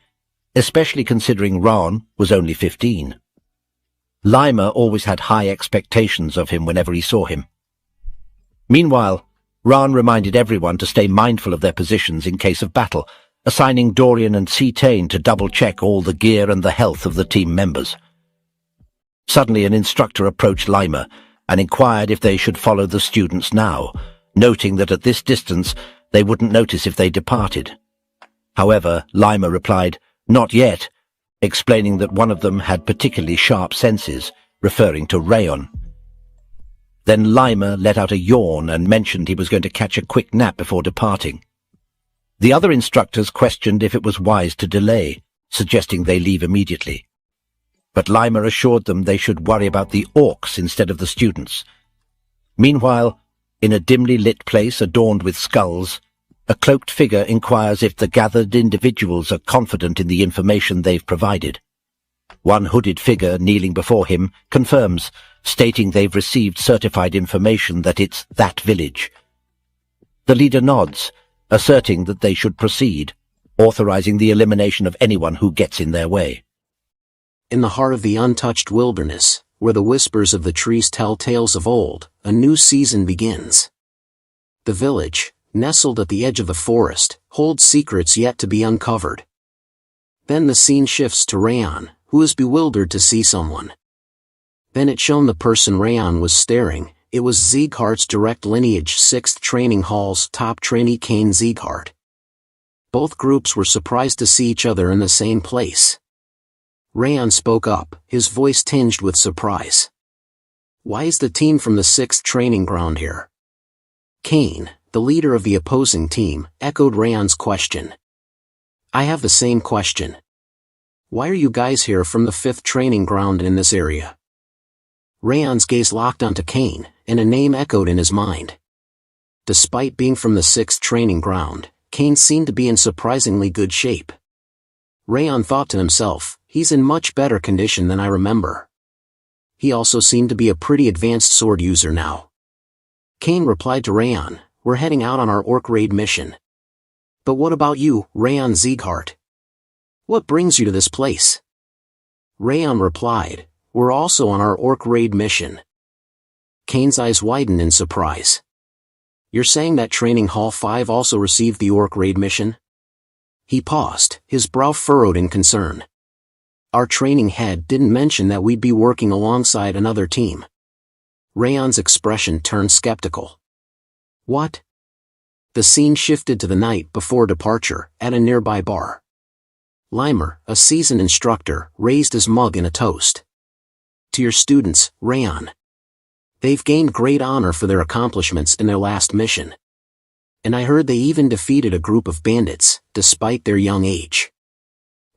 especially considering Raon was only 15. Lima always had high expectations of him whenever he saw him. Meanwhile, Raon reminded everyone to stay mindful of their positions in case of battle, assigning Dorian and Cetane to double-check all the gear and the health of the team members. Suddenly an instructor approached Lima and inquired if they should follow the students now, noting that at this distance they wouldn't notice if they departed. However, Lima replied, "Not yet," explaining that one of them had particularly sharp senses, referring to Raon. Then Lima let out a yawn and mentioned he was going to catch a quick nap before departing. The other instructors questioned if it was wise to delay, suggesting they leave immediately. But Lima assured them they should worry about the orcs instead of the students. Meanwhile, in a dimly lit place adorned with skulls, a cloaked figure inquires if the gathered individuals are confident in the information they've provided. One hooded figure kneeling before him confirms, stating they've received certified information that it's that village. The leader nods, asserting that they should proceed, authorizing the elimination of anyone who gets in their way. In the heart of the untouched wilderness, where the whispers of the trees tell tales of old, a new season begins. The village, nestled at the edge of the forest, holds secrets yet to be uncovered. Then the scene shifts to Raon, who is bewildered to see someone. Then it's shown the person Raon was staring. It was Sieghart's direct lineage 6th Training Hall's top trainee Cain Sieghart. Both groups were surprised to see each other in the same place. Raon spoke up, his voice tinged with surprise. Why is the team from the 6th training ground here? Kane, the leader of the opposing team, echoed Raon's question. I have the same question. Why are you guys here from the 5th training ground in this area? Raon's gaze locked onto Kane, and a name echoed in his mind. Despite being from the 6th training ground, Kane seemed to be in surprisingly good shape. Raon thought to himself, he's in much better condition than I remember. He also seemed to be a pretty advanced sword user now. Kane replied to Raon, we're heading out on our orc raid mission. But what about you, Raon Sieghart? What brings you to this place? Raon replied, we're also on our orc raid mission. Kane's eyes widened in surprise. You're saying that Training Hall 5 also received the orc raid mission? He paused, his brow furrowed in concern. Our training head didn't mention that we'd be working alongside another team. Raon's expression turned skeptical. What? The scene shifted to the night before departure, at a nearby bar. Limer, a seasoned instructor, raised his mug in a toast. To your students, Raon. They've gained great honor for their accomplishments in their last mission. And I heard they even defeated a group of bandits, despite their young age.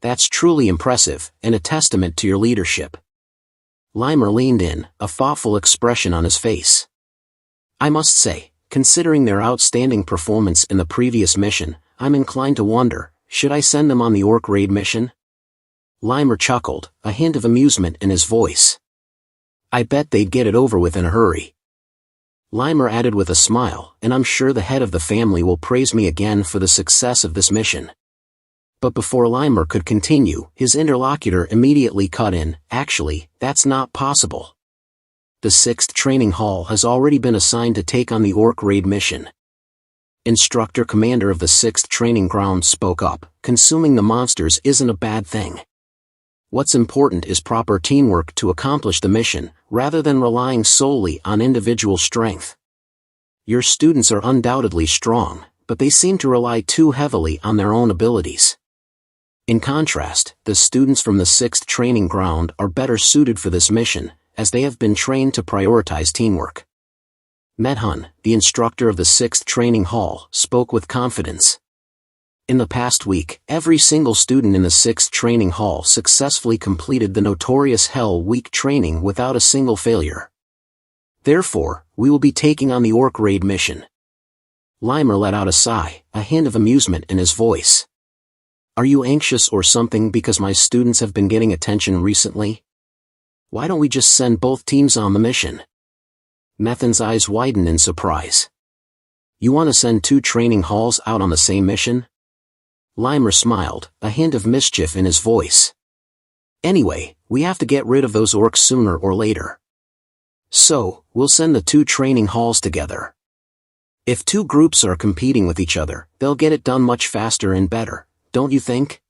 That's truly impressive, and a testament to your leadership. Limer leaned in, a thoughtful expression on his face. I must say, considering their outstanding performance in the previous mission, I'm inclined to wonder, should I send them on the orc raid mission? Limer chuckled, a hint of amusement in his voice. I bet they'd get it over with in a hurry. Limer added with a smile, and I'm sure the head of the family will praise me again for the success of this mission. But before Limer could continue, his interlocutor immediately cut in, actually, that's not possible. The 6th training hall has already been assigned to take on the orc raid mission. Instructor commander of the 6th training ground spoke up, consuming the monsters isn't a bad thing. What's important is proper teamwork to accomplish the mission, rather than relying solely on individual strength. Your students are undoubtedly strong, but they seem to rely too heavily on their own abilities. In contrast, the students from the 6th training ground are better suited for this mission, as they have been trained to prioritize teamwork. Manhwa, the instructor of the 6th training hall, spoke with confidence. In the past week, every single student in the 6th training hall successfully completed the notorious Hell Week training without a single failure. Therefore, we will be taking on the orc raid mission. Limer let out a sigh, a hint of amusement in his voice. Are you anxious or something because my students have been getting attention recently? Why don't we just send both teams on the mission? Manhwa's eyes widened in surprise. You want to send 2 training halls out on the same mission? Limer smiled, a hint of mischief in his voice. Anyway, we have to get rid of those orcs sooner or later. So, we'll send the 2 training halls together. If 2 groups are competing with each other, they'll get it done much faster and better, don't you think?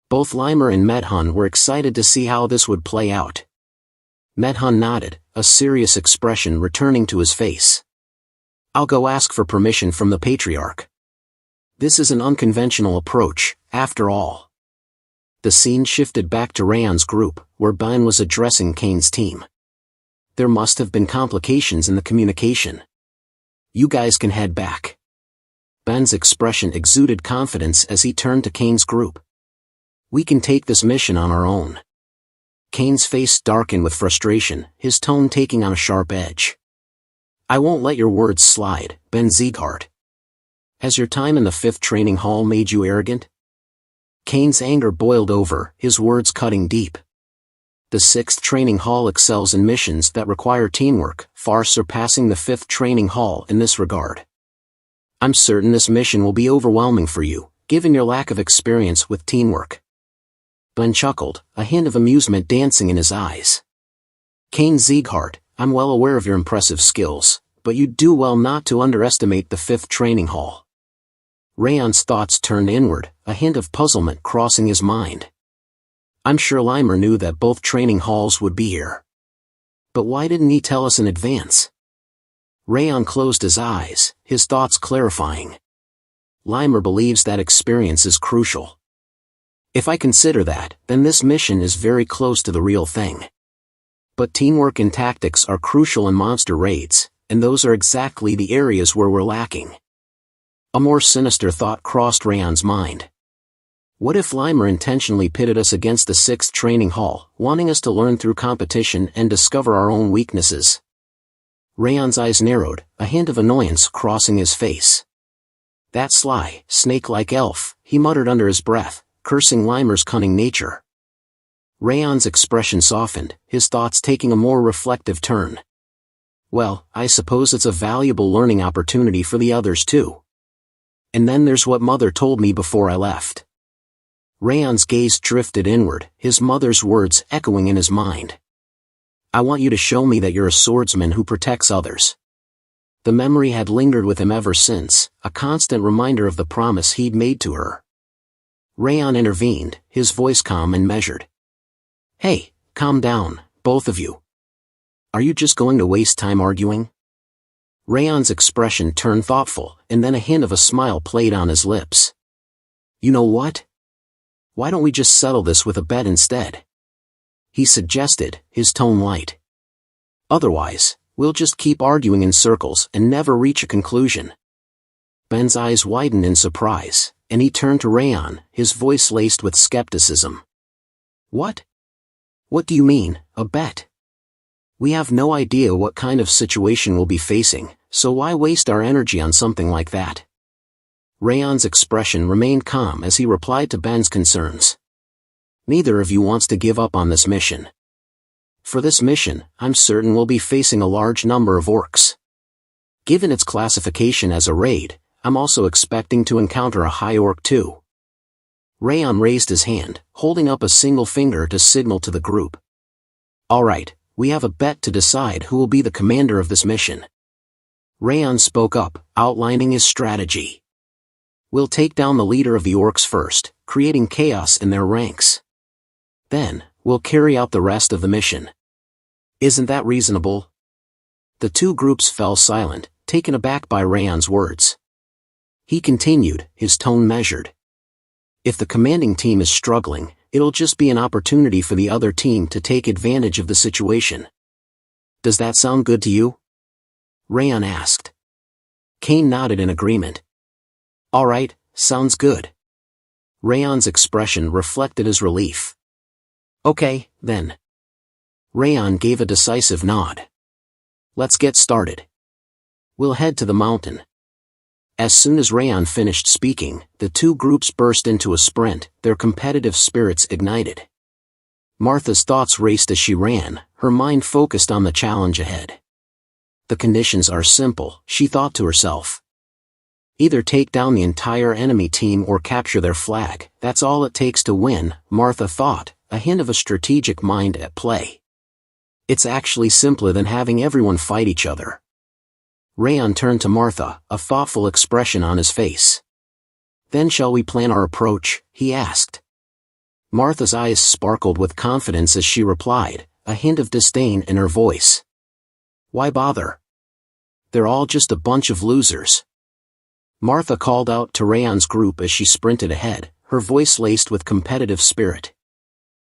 Both Limer and Manhwa were excited to see how this would play out. Manhwa nodded, a serious expression returning to his face. I'll go ask for permission from the Patriarch. This is an unconventional approach, after all. The scene shifted back to Raon's group, where Ben was addressing Kane's team. There must have been complications in the communication. You guys can head back. Ben's expression exuded confidence as he turned to Kane's group. We can take this mission on our own. Kane's face darkened with frustration, his tone taking on a sharp edge. I won't let your words slide, Ben Sieghart. Has your time in the 5th training hall made you arrogant? Kane's anger boiled over, his words cutting deep. The 6th training hall excels in missions that require teamwork, far surpassing the 5th training hall in this regard. I'm certain this mission will be overwhelming for you, given your lack of experience with teamwork. Ben chuckled, a hint of amusement dancing in his eyes. Kane Sieghart, I'm well aware of your impressive skills, but you'd do well not to underestimate the 5th training hall. Raon's thoughts turned inward, a hint of puzzlement crossing his mind. I'm sure Limer knew that both training halls would be here. But why didn't he tell us in advance? Raon closed his eyes, his thoughts clarifying. Limer believes that experience is crucial. If I consider that, then this mission is very close to the real thing. But teamwork and tactics are crucial in monster raids, and those are exactly the areas where we're lacking. A more sinister thought crossed Raon's mind. What if Limer intentionally pitted us against the 6th training hall, wanting us to learn through competition and discover our own weaknesses? Raon's eyes narrowed, a hint of annoyance crossing his face. That sly, snake-like elf, he muttered under his breath, cursing Limer's cunning nature. Raon's expression softened, his thoughts taking a more reflective turn. Well, I suppose it's a valuable learning opportunity for the others too. And then there's what Mother told me before I left. Raon's gaze drifted inward, his mother's words echoing in his mind. I want you to show me that you're a swordsman who protects others. The memory had lingered with him ever since, a constant reminder of the promise he'd made to her. Raon intervened, his voice calm and measured. Hey, calm down, both of you. Are you just going to waste time arguing? Raon's expression turned thoughtful, and then a hint of a smile played on his lips. You know what? Why don't we just settle this with a bet instead? He suggested, his tone light. Otherwise, we'll just keep arguing in circles and never reach a conclusion. Ben's eyes widened in surprise, and he turned to Raon, his voice laced with skepticism. What? What do you mean, a bet? We have no idea what kind of situation we'll be facing, so why waste our energy on something like that? Raon's expression remained calm as he replied to Ben's concerns. Neither of you wants to give up on this mission. For this mission, I'm certain we'll be facing a large number of orcs. Given its classification as a raid, I'm also expecting to encounter a high orc too. Raon raised his hand, holding up a single finger to signal to the group. All right, we have a bet to decide who will be the commander of this mission. Raon spoke up, outlining his strategy. We'll take down the leader of the orcs first, creating chaos in their ranks. Then, we'll carry out the rest of the mission. Isn't that reasonable? The two groups fell silent, taken aback by Raon's words. He continued, his tone measured. If the commanding team is struggling, it'll just be an opportunity for the other team to take advantage of the situation. Does that sound good to you? Raon asked. Kane nodded in agreement. All right, sounds good. Raon's expression reflected his relief. Okay, then. Raon gave a decisive nod. Let's get started. We'll head to the mountain. As soon as Raon finished speaking, the two groups burst into a sprint, their competitive spirits ignited. Martha's thoughts raced as she ran, her mind focused on the challenge ahead. The conditions are simple, she thought to herself. Either take down the entire enemy team or capture their flag, that's all it takes to win, Martha thought, a hint of a strategic mind at play. It's actually simpler than having everyone fight each other. Raon turned to Martha, a thoughtful expression on his face. Then shall we plan our approach, he asked. Martha's eyes sparkled with confidence as she replied, a hint of disdain in her voice. Why bother? They're all just a bunch of losers. Martha called out to Raon's group as she sprinted ahead, her voice laced with competitive spirit.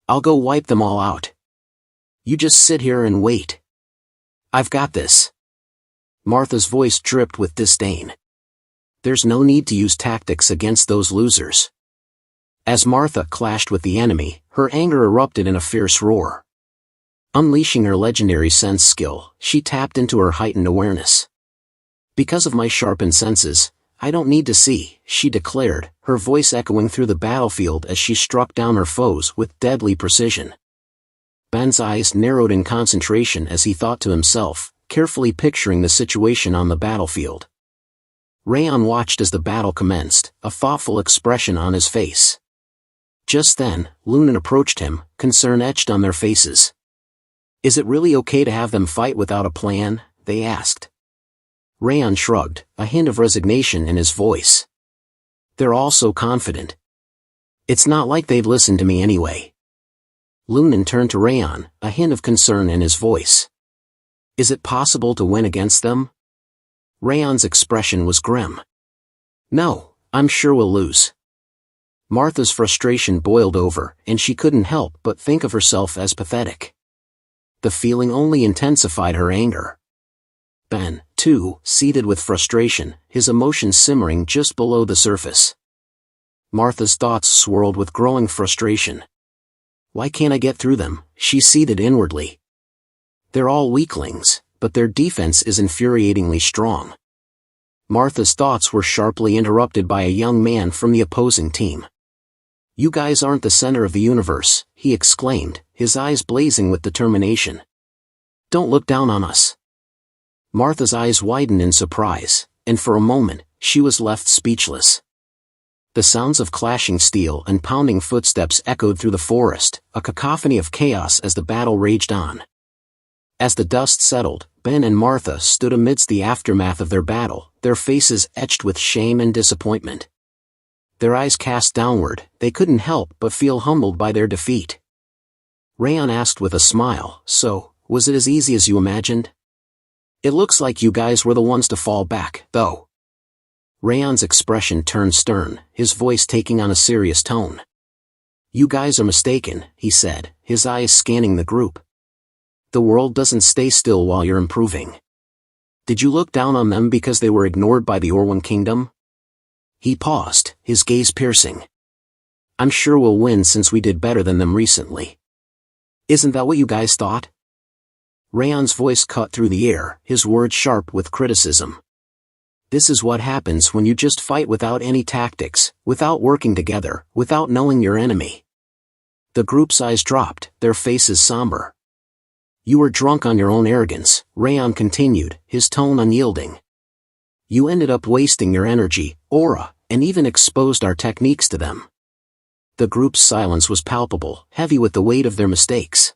I'll go wipe them all out. You just sit here and wait. I've got this. Martha's voice dripped with disdain. There's no need to use tactics against those losers. As Martha clashed with the enemy, her anger erupted in a fierce roar. Unleashing her legendary sense skill, she tapped into her heightened awareness. Because of my sharpened senses, I don't need to see, she declared, her voice echoing through the battlefield as she struck down her foes with deadly precision. Ben's eyes narrowed in concentration as he thought to himself, carefully picturing the situation on the battlefield. Raon watched as the battle commenced, a thoughtful expression on his face. Just then, Lunan approached him, concern etched on their faces. Is it really okay to have them fight without a plan? They asked. Raon shrugged, a hint of resignation in his voice. They're all so confident. It's not like they'd listen to me anyway. Lunan turned to Raon, a hint of concern in his voice. Is it possible to win against them? Raon's expression was grim. No, I'm sure we'll lose. Martha's frustration boiled over, and she couldn't help but think of herself as pathetic. The feeling only intensified her anger. Ben, too, seethed with frustration, his emotions simmering just below the surface. Martha's thoughts swirled with growing frustration. Why can't I get through them? She seethed inwardly. They're all weaklings, but their defense is infuriatingly strong. Martha's thoughts were sharply interrupted by a young man from the opposing team. You guys aren't the center of the universe, he exclaimed, his eyes blazing with determination. Don't look down on us. Martha's eyes widened in surprise, and for a moment, she was left speechless. The sounds of clashing steel and pounding footsteps echoed through the forest, a cacophony of chaos as the battle raged on. As the dust settled, Ben and Martha stood amidst the aftermath of their battle, their faces etched with shame and disappointment. Their eyes cast downward, they couldn't help but feel humbled by their defeat. Raon asked with a smile, so, was it as easy as you imagined? It looks like you guys were the ones to fall back, though. Raon's expression turned stern, his voice taking on a serious tone. You guys are mistaken, he said, his eyes scanning the group. The world doesn't stay still while you're improving. Did you look down on them because they were ignored by the Orwan Kingdom? He paused, his gaze piercing. I'm sure we'll win since we did better than them recently. Isn't that what you guys thought? Raon's voice cut through the air, his words sharp with criticism. This is what happens when you just fight without any tactics, without working together, without knowing your enemy. The group's eyes dropped, their faces somber. You were drunk on your own arrogance, Raon continued, his tone unyielding. You ended up wasting your energy, aura, and even exposed our techniques to them. The group's silence was palpable, heavy with the weight of their mistakes.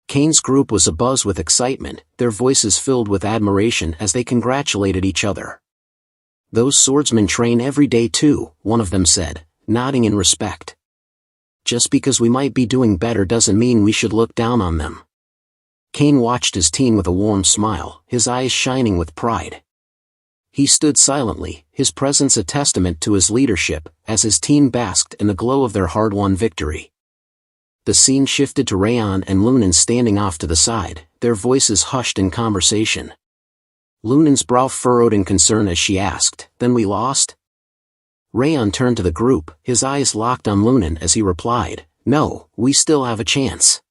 Kane's group was abuzz with excitement, their voices filled with admiration as they congratulated each other. Those swordsmen train every day too, one of them said, nodding in respect. Just because we might be doing better doesn't mean we should look down on them. Kane watched his team with a warm smile, his eyes shining with pride. He stood silently, his presence a testament to his leadership, as his team basked in the glow of their hard-won victory. The scene shifted to Raon and Lunan standing off to the side, their voices hushed in conversation. Lunan's brow furrowed in concern as she asked, "Then we lost?" Raon turned to the group, his eyes locked on Lunan as he replied, "No, we still have a chance."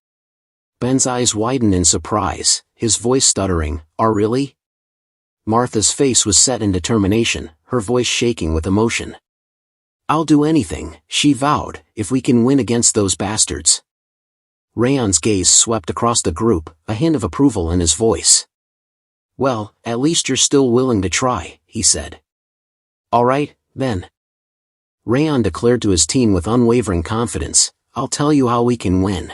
Ben's eyes widened in surprise, his voice stuttering, "Are really?" Martha's face was set in determination, her voice shaking with emotion. "I'll do anything," she vowed, "if we can win against those bastards." Raon's gaze swept across the group, a hint of approval in his voice. "Well, at least you're still willing to try," he said. "All right, then." Raon declared to his team with unwavering confidence, "I'll tell you how we can win."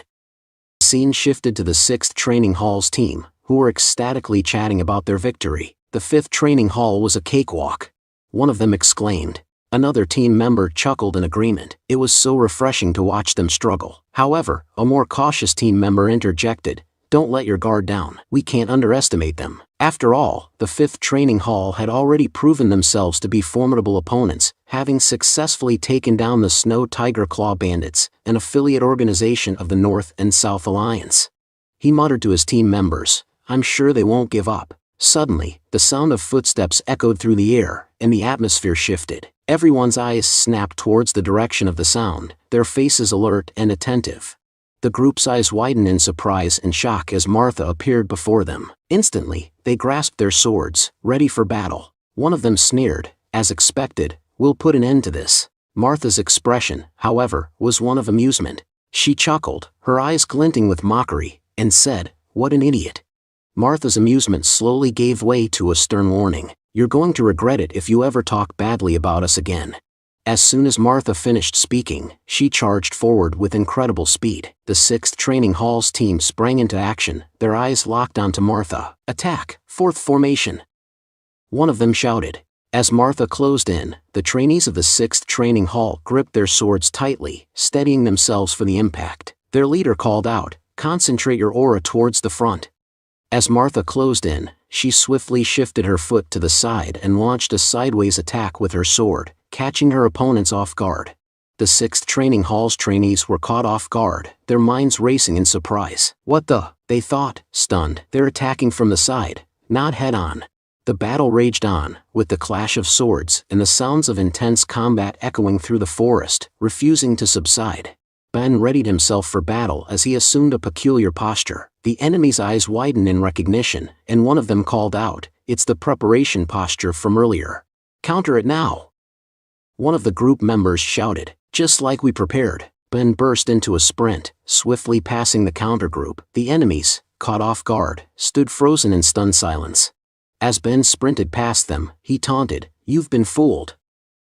The scene shifted to the 6th Training Hall's team, who were ecstatically chatting about their victory. The 5th Training Hall was a cakewalk. One of them exclaimed. Another team member chuckled in agreement. It was so refreshing to watch them struggle. However, a more cautious team member interjected, "Don't let your guard down. We can't underestimate them." After all, the 5th Training Hall had already proven themselves to be formidable opponents, having successfully taken down the Snow Tiger Claw Bandits, an affiliate organization of the North and South Alliance. He muttered to his team members, "I'm sure they won't give up." Suddenly, the sound of footsteps echoed through the air, and the atmosphere shifted. Everyone's eyes snapped towards the direction of the sound, their faces alert and attentive. The group's eyes widened in surprise and shock as Martha appeared before them. Instantly, they grasped their swords, ready for battle. One of them sneered, "As expected, we'll put an end to this." Martha's expression, however, was one of amusement. She chuckled, her eyes glinting with mockery, and said, "What an idiot." Martha's amusement slowly gave way to a stern warning. "You're going to regret it if you ever talk badly about us again." As soon as Martha finished speaking, she charged forward with incredible speed. The 6th Training Hall's team sprang into action, their eyes locked onto Martha. "Attack, 4th formation!" One of them shouted. As Martha closed in, the trainees of the 6th Training Hall gripped their swords tightly, steadying themselves for the impact. Their leader called out, "Concentrate your aura towards the front." As Martha closed in, she swiftly shifted her foot to the side and launched a sideways attack with her sword, catching her opponents off guard. The 6th Training Hall's trainees were caught off guard, their minds racing in surprise. What the? They thought, stunned. They're attacking from the side, not head-on. The battle raged on, with the clash of swords and the sounds of intense combat echoing through the forest, refusing to subside. Ben readied himself for battle as he assumed a peculiar posture. The enemy's eyes widened in recognition, and one of them called out, "It's the preparation posture from earlier. Counter it now!" One of the group members shouted, "Just like we prepared." Ben burst into a sprint, swiftly passing the counter group. The enemies, caught off guard, stood frozen in stunned silence. As Ben sprinted past them, he taunted, "You've been fooled."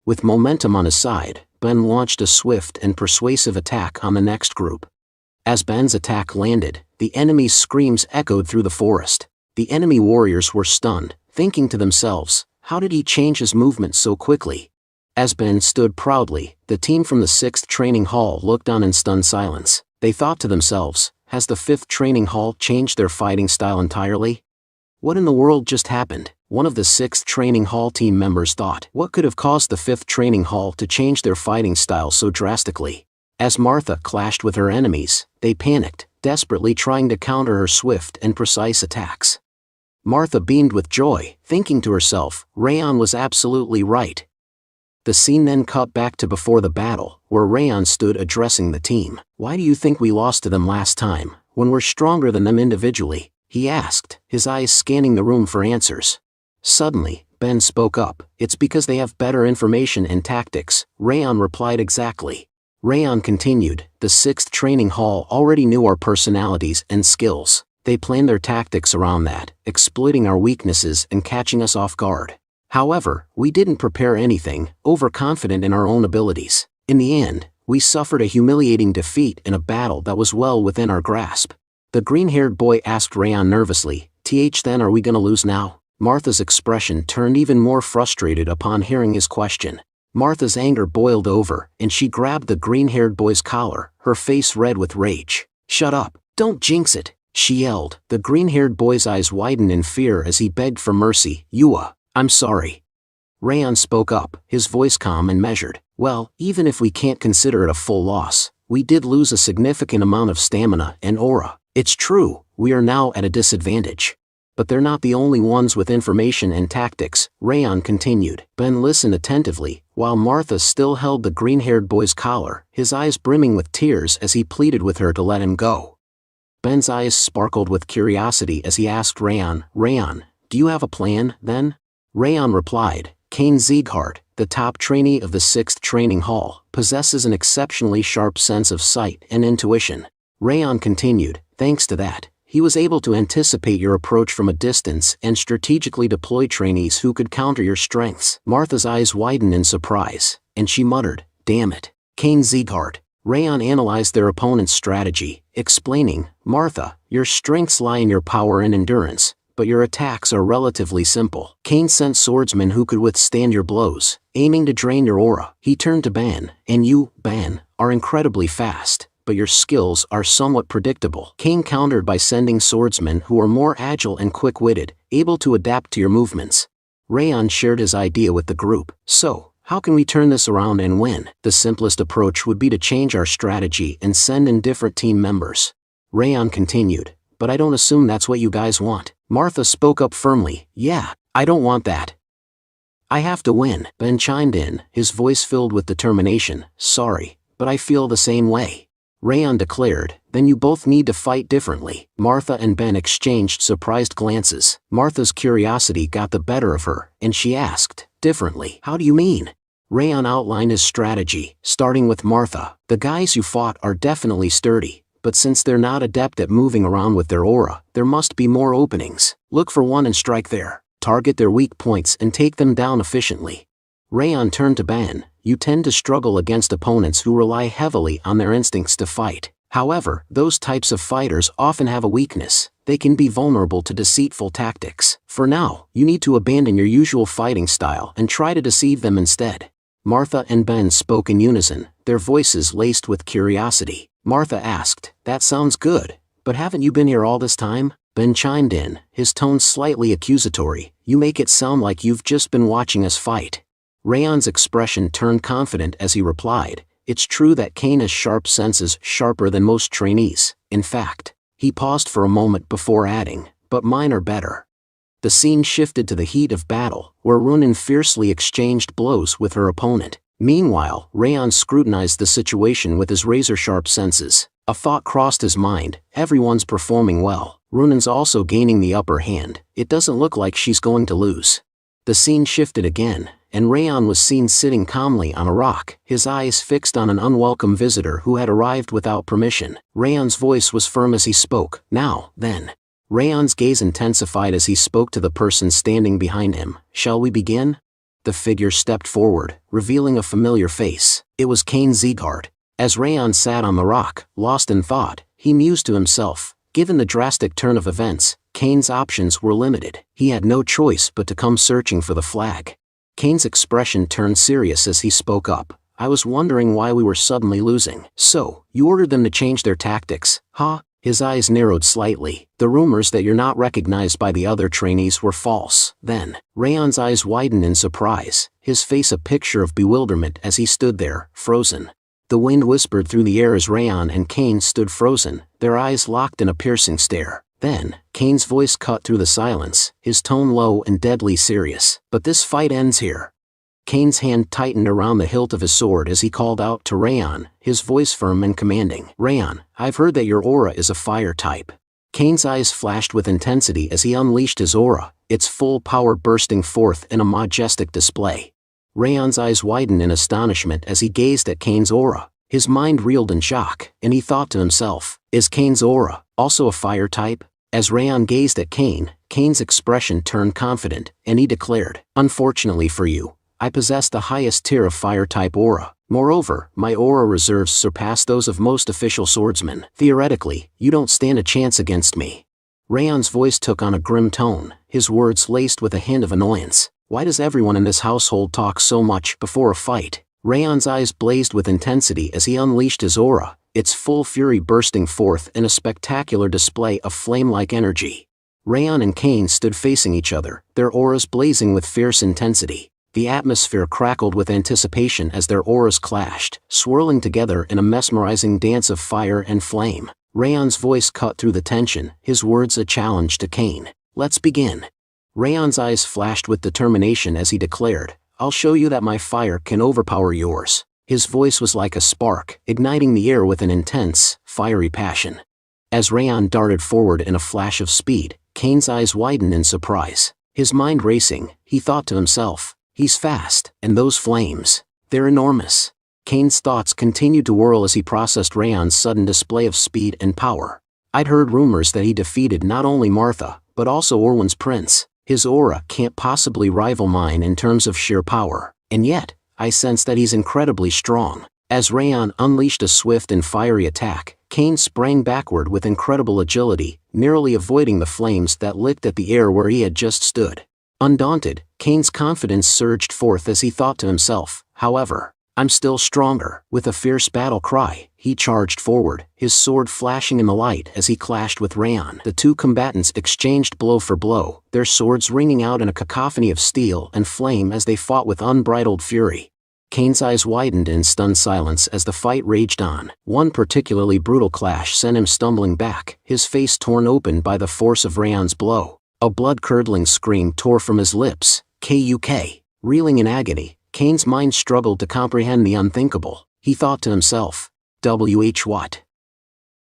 With momentum on his side, Ben launched a swift and persuasive attack on the next group. As Ben's attack landed, the enemy's screams echoed through the forest. The enemy warriors were stunned, thinking to themselves, how did he change his movement so quickly? As Ben stood proudly, the team from the 6th Training Hall looked on in stunned silence. They thought to themselves, has the 5th Training Hall changed their fighting style entirely? What in the world just happened? One of the 6th Training Hall team members thought, what could have caused the 5th Training Hall to change their fighting style so drastically? As Martha clashed with her enemies, they panicked, desperately trying to counter her swift and precise attacks. Martha beamed with joy, thinking to herself, Raon was absolutely right. The scene then cut back to before the battle, where Raon stood addressing the team. Why do you think we lost to them last time, when we're stronger than them individually? He asked, his eyes scanning the room for answers. Suddenly, Ben spoke up. It's because they have better information and tactics. Raon replied exactly. Raon continued, the 6th Training Hall already knew our personalities and skills. They planned their tactics around that, exploiting our weaknesses and catching us off guard. However, we didn't prepare anything, overconfident in our own abilities. In the end, we suffered a humiliating defeat in a battle that was well within our grasp. The green-haired boy asked Raon nervously, then are we gonna lose now? Martha's expression turned even more frustrated upon hearing his question. Martha's anger boiled over, and she grabbed the green-haired boy's collar, her face red with rage. Shut up, don't jinx it, she yelled. The green-haired boy's eyes widened in fear as he begged for mercy. I'm sorry. Raon spoke up, his voice calm and measured. Well, even if we can't consider it a full loss, we did lose a significant amount of stamina and aura. It's true, we are now at a disadvantage. But they're not the only ones with information and tactics, Raon continued. Ben listened attentively, while Martha still held the green-haired boy's collar, his eyes brimming with tears as he pleaded with her to let him go. Ben's eyes sparkled with curiosity as he asked Raon, do you have a plan, then? Raon replied, House Sieghart, the top trainee of the 6th Training Hall, possesses an exceptionally sharp sense of sight and intuition. Raon continued, thanks to that, he was able to anticipate your approach from a distance and strategically deploy trainees who could counter your strengths. Martha's eyes widened in surprise, and she muttered, damn it, House Sieghart. Raon analyzed their opponent's strategy, explaining, Martha, your strengths lie in your power and endurance, but your attacks are relatively simple. Kane sent swordsmen who could withstand your blows, aiming to drain your aura. He turned to Ben, and you, Ben, are incredibly fast, but your skills are somewhat predictable. Kane countered by sending swordsmen who are more agile and quick-witted, able to adapt to your movements. Raon shared his idea with the group. So, how can we turn this around and win? The simplest approach would be to change our strategy and send in different team members. Raon continued, but I don't assume that's what you guys want. Martha spoke up firmly, yeah, I don't want that. I have to win. Ben chimed in, his voice filled with determination, sorry, but I feel the same way. Raon declared, then you both need to fight differently. Martha and Ben exchanged surprised glances. Martha's curiosity got the better of her, and she asked, differently, how do you mean? Raon outlined his strategy, starting with Martha. The guys you fought are definitely sturdy, but since they're not adept at moving around with their aura, there must be more openings. Look for one and strike there. Target their weak points and take them down efficiently. Raon turned to Ben. You tend to struggle against opponents who rely heavily on their instincts to fight. However, those types of fighters often have a weakness. They can be vulnerable to deceitful tactics. For now, you need to abandon your usual fighting style and try to deceive them instead. Martha and Ben spoke in unison, their voices laced with curiosity. Martha asked, that sounds good, but haven't you been here all this time? Ben chimed in, his tone slightly accusatory, you make it sound like you've just been watching us fight. Raon's expression turned confident as he replied, It's true that Kane has sharp senses, sharper than most trainees. In fact, he paused for a moment before adding, but mine are better. The scene shifted to the heat of battle, where Runan fiercely exchanged blows with her opponent. Meanwhile, Raon scrutinized the situation with his razor-sharp senses. A thought crossed his mind: everyone's performing well. Runan's also gaining the upper hand. It doesn't look like she's going to lose. The scene shifted again, and Raon was seen sitting calmly on a rock, his eyes fixed on an unwelcome visitor who had arrived without permission. Raon's voice was firm as he spoke. Now, then. Raon's gaze intensified as he spoke to the person standing behind him. Shall we begin? The figure stepped forward, revealing a familiar face. It was House Sieghart. As Raon sat on the rock, lost in thought, he mused to himself. Given the drastic turn of events, Kane's options were limited. He had no choice but to come searching for the flag. Kane's expression turned serious as he spoke up. I was wondering why we were suddenly losing. So, you ordered them to change their tactics, huh? His eyes narrowed slightly. The rumors that you're not recognized by the other trainees were false. Then, Raon's eyes widened in surprise, his face a picture of bewilderment as he stood there, frozen. The wind whispered through the air as Raon and Kane stood frozen, their eyes locked in a piercing stare. Then, Kane's voice cut through the silence, his tone low and deadly serious. But this fight ends here. Kane's hand tightened around the hilt of his sword as he called out to Raon, his voice firm and commanding. Raon, I've heard that your aura is a fire type. Kane's eyes flashed with intensity as he unleashed his aura, its full power bursting forth in a majestic display. Raon's eyes widened in astonishment as he gazed at Kane's aura. His mind reeled in shock, and he thought to himself, is Kane's aura also a fire type? As Raon gazed at Kane, Kane's expression turned confident, and he declared, unfortunately for you, I possess the highest tier of fire-type aura. Moreover, my aura reserves surpass those of most official swordsmen. Theoretically, you don't stand a chance against me. Raon's voice took on a grim tone, his words laced with a hint of annoyance. Why does everyone in this household talk so much before a fight? Raon's eyes blazed with intensity as he unleashed his aura, its full fury bursting forth in a spectacular display of flame-like energy. Raon and Kane stood facing each other, their auras blazing with fierce intensity. The atmosphere crackled with anticipation as their auras clashed, swirling together in a mesmerizing dance of fire and flame. Raon's voice cut through the tension, his words a challenge to Kane. Let's begin. Raon's eyes flashed with determination as he declared, I'll show you that my fire can overpower yours. His voice was like a spark, igniting the air with an intense, fiery passion. As Raon darted forward in a flash of speed, Kane's eyes widened in surprise. His mind racing, he thought to himself, he's fast, and those flames, they're enormous. Kane's thoughts continued to whirl as he processed Raon's sudden display of speed and power. I'd heard rumors that he defeated not only Martha, but also Orwan's prince. His aura can't possibly rival mine in terms of sheer power, and yet, I sense that he's incredibly strong. As Raon unleashed a swift and fiery attack, Kane sprang backward with incredible agility, narrowly avoiding the flames that licked at the air where he had just stood. Undaunted, Kane's confidence surged forth as he thought to himself, however, I'm still stronger. With a fierce battle cry, he charged forward, his sword flashing in the light as he clashed with Raon. The two combatants exchanged blow for blow, their swords ringing out in a cacophony of steel and flame as they fought with unbridled fury. Kane's eyes widened in stunned silence as the fight raged on. One particularly brutal clash sent him stumbling back, his face torn open by the force of Raon's blow. A blood-curdling scream tore from his lips. Kuk. Reeling in agony, Kane's mind struggled to comprehend the unthinkable. He thought to himself, what?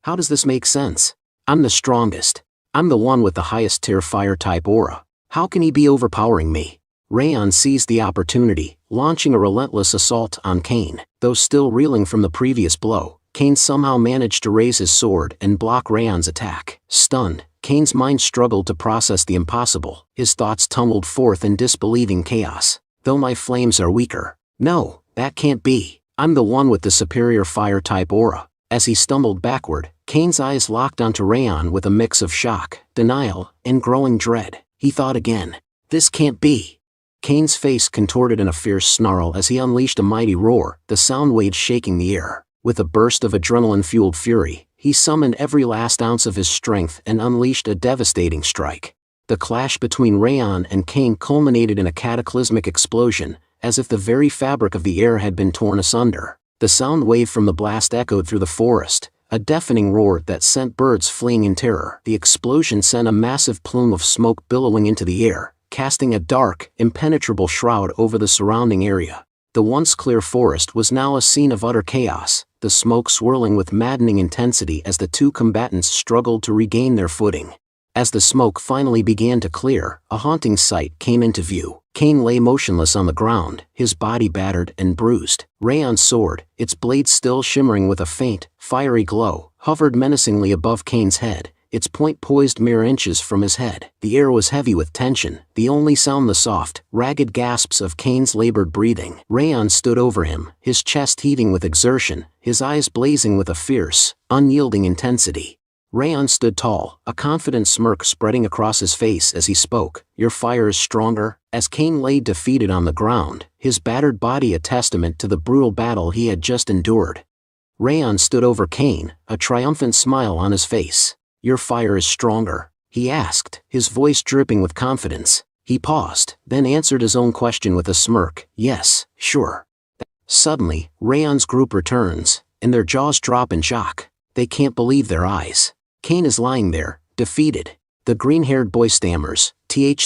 How does this make sense? I'm the strongest. I'm the one with the highest tier fire-type aura. How can he be overpowering me? Raon seized the opportunity, launching a relentless assault on Kane. Though still reeling from the previous blow, Kane somehow managed to raise his sword and block Raon's attack. Stunned, Kane's mind struggled to process the impossible. His thoughts tumbled forth in disbelieving chaos. Though my flames are weaker. No, that can't be. I'm the one with the superior fire-type aura. As he stumbled backward, Kane's eyes locked onto Raon with a mix of shock, denial, and growing dread. He thought again. This can't be. Kane's face contorted in a fierce snarl as he unleashed a mighty roar, the sound waves shaking the air. With a burst of adrenaline-fueled fury, he summoned every last ounce of his strength and unleashed a devastating strike. The clash between Raon and Kane culminated in a cataclysmic explosion, as if the very fabric of the air had been torn asunder. The sound wave from the blast echoed through the forest, a deafening roar that sent birds fleeing in terror. The explosion sent a massive plume of smoke billowing into the air, casting a dark, impenetrable shroud over the surrounding area. The once clear forest was now a scene of utter chaos, the smoke swirling with maddening intensity as the two combatants struggled to regain their footing. As the smoke finally began to clear, a haunting sight came into view. Cain lay motionless on the ground, his body battered and bruised. Raon's sword, its blade still shimmering with a faint, fiery glow, hovered menacingly above Cain's head, its point poised mere inches from his head. The air was heavy with tension, the only sound the soft, ragged gasps of Cain's labored breathing. Raon stood over him, his chest heaving with exertion, his eyes blazing with a fierce, unyielding intensity. Raon stood tall, a confident smirk spreading across his face as he spoke. "Your fire is stronger." As Cain lay defeated on the ground, his battered body a testament to the brutal battle he had just endured. Raon stood over Cain, a triumphant smile on his face. "Your fire is stronger?" he asked, his voice dripping with confidence. He paused, then answered his own question with a smirk. "Yes, sure." Suddenly, Raon's group returns, and their jaws drop in shock. They can't believe their eyes. Cain is lying there, defeated. The green-haired boy stammers,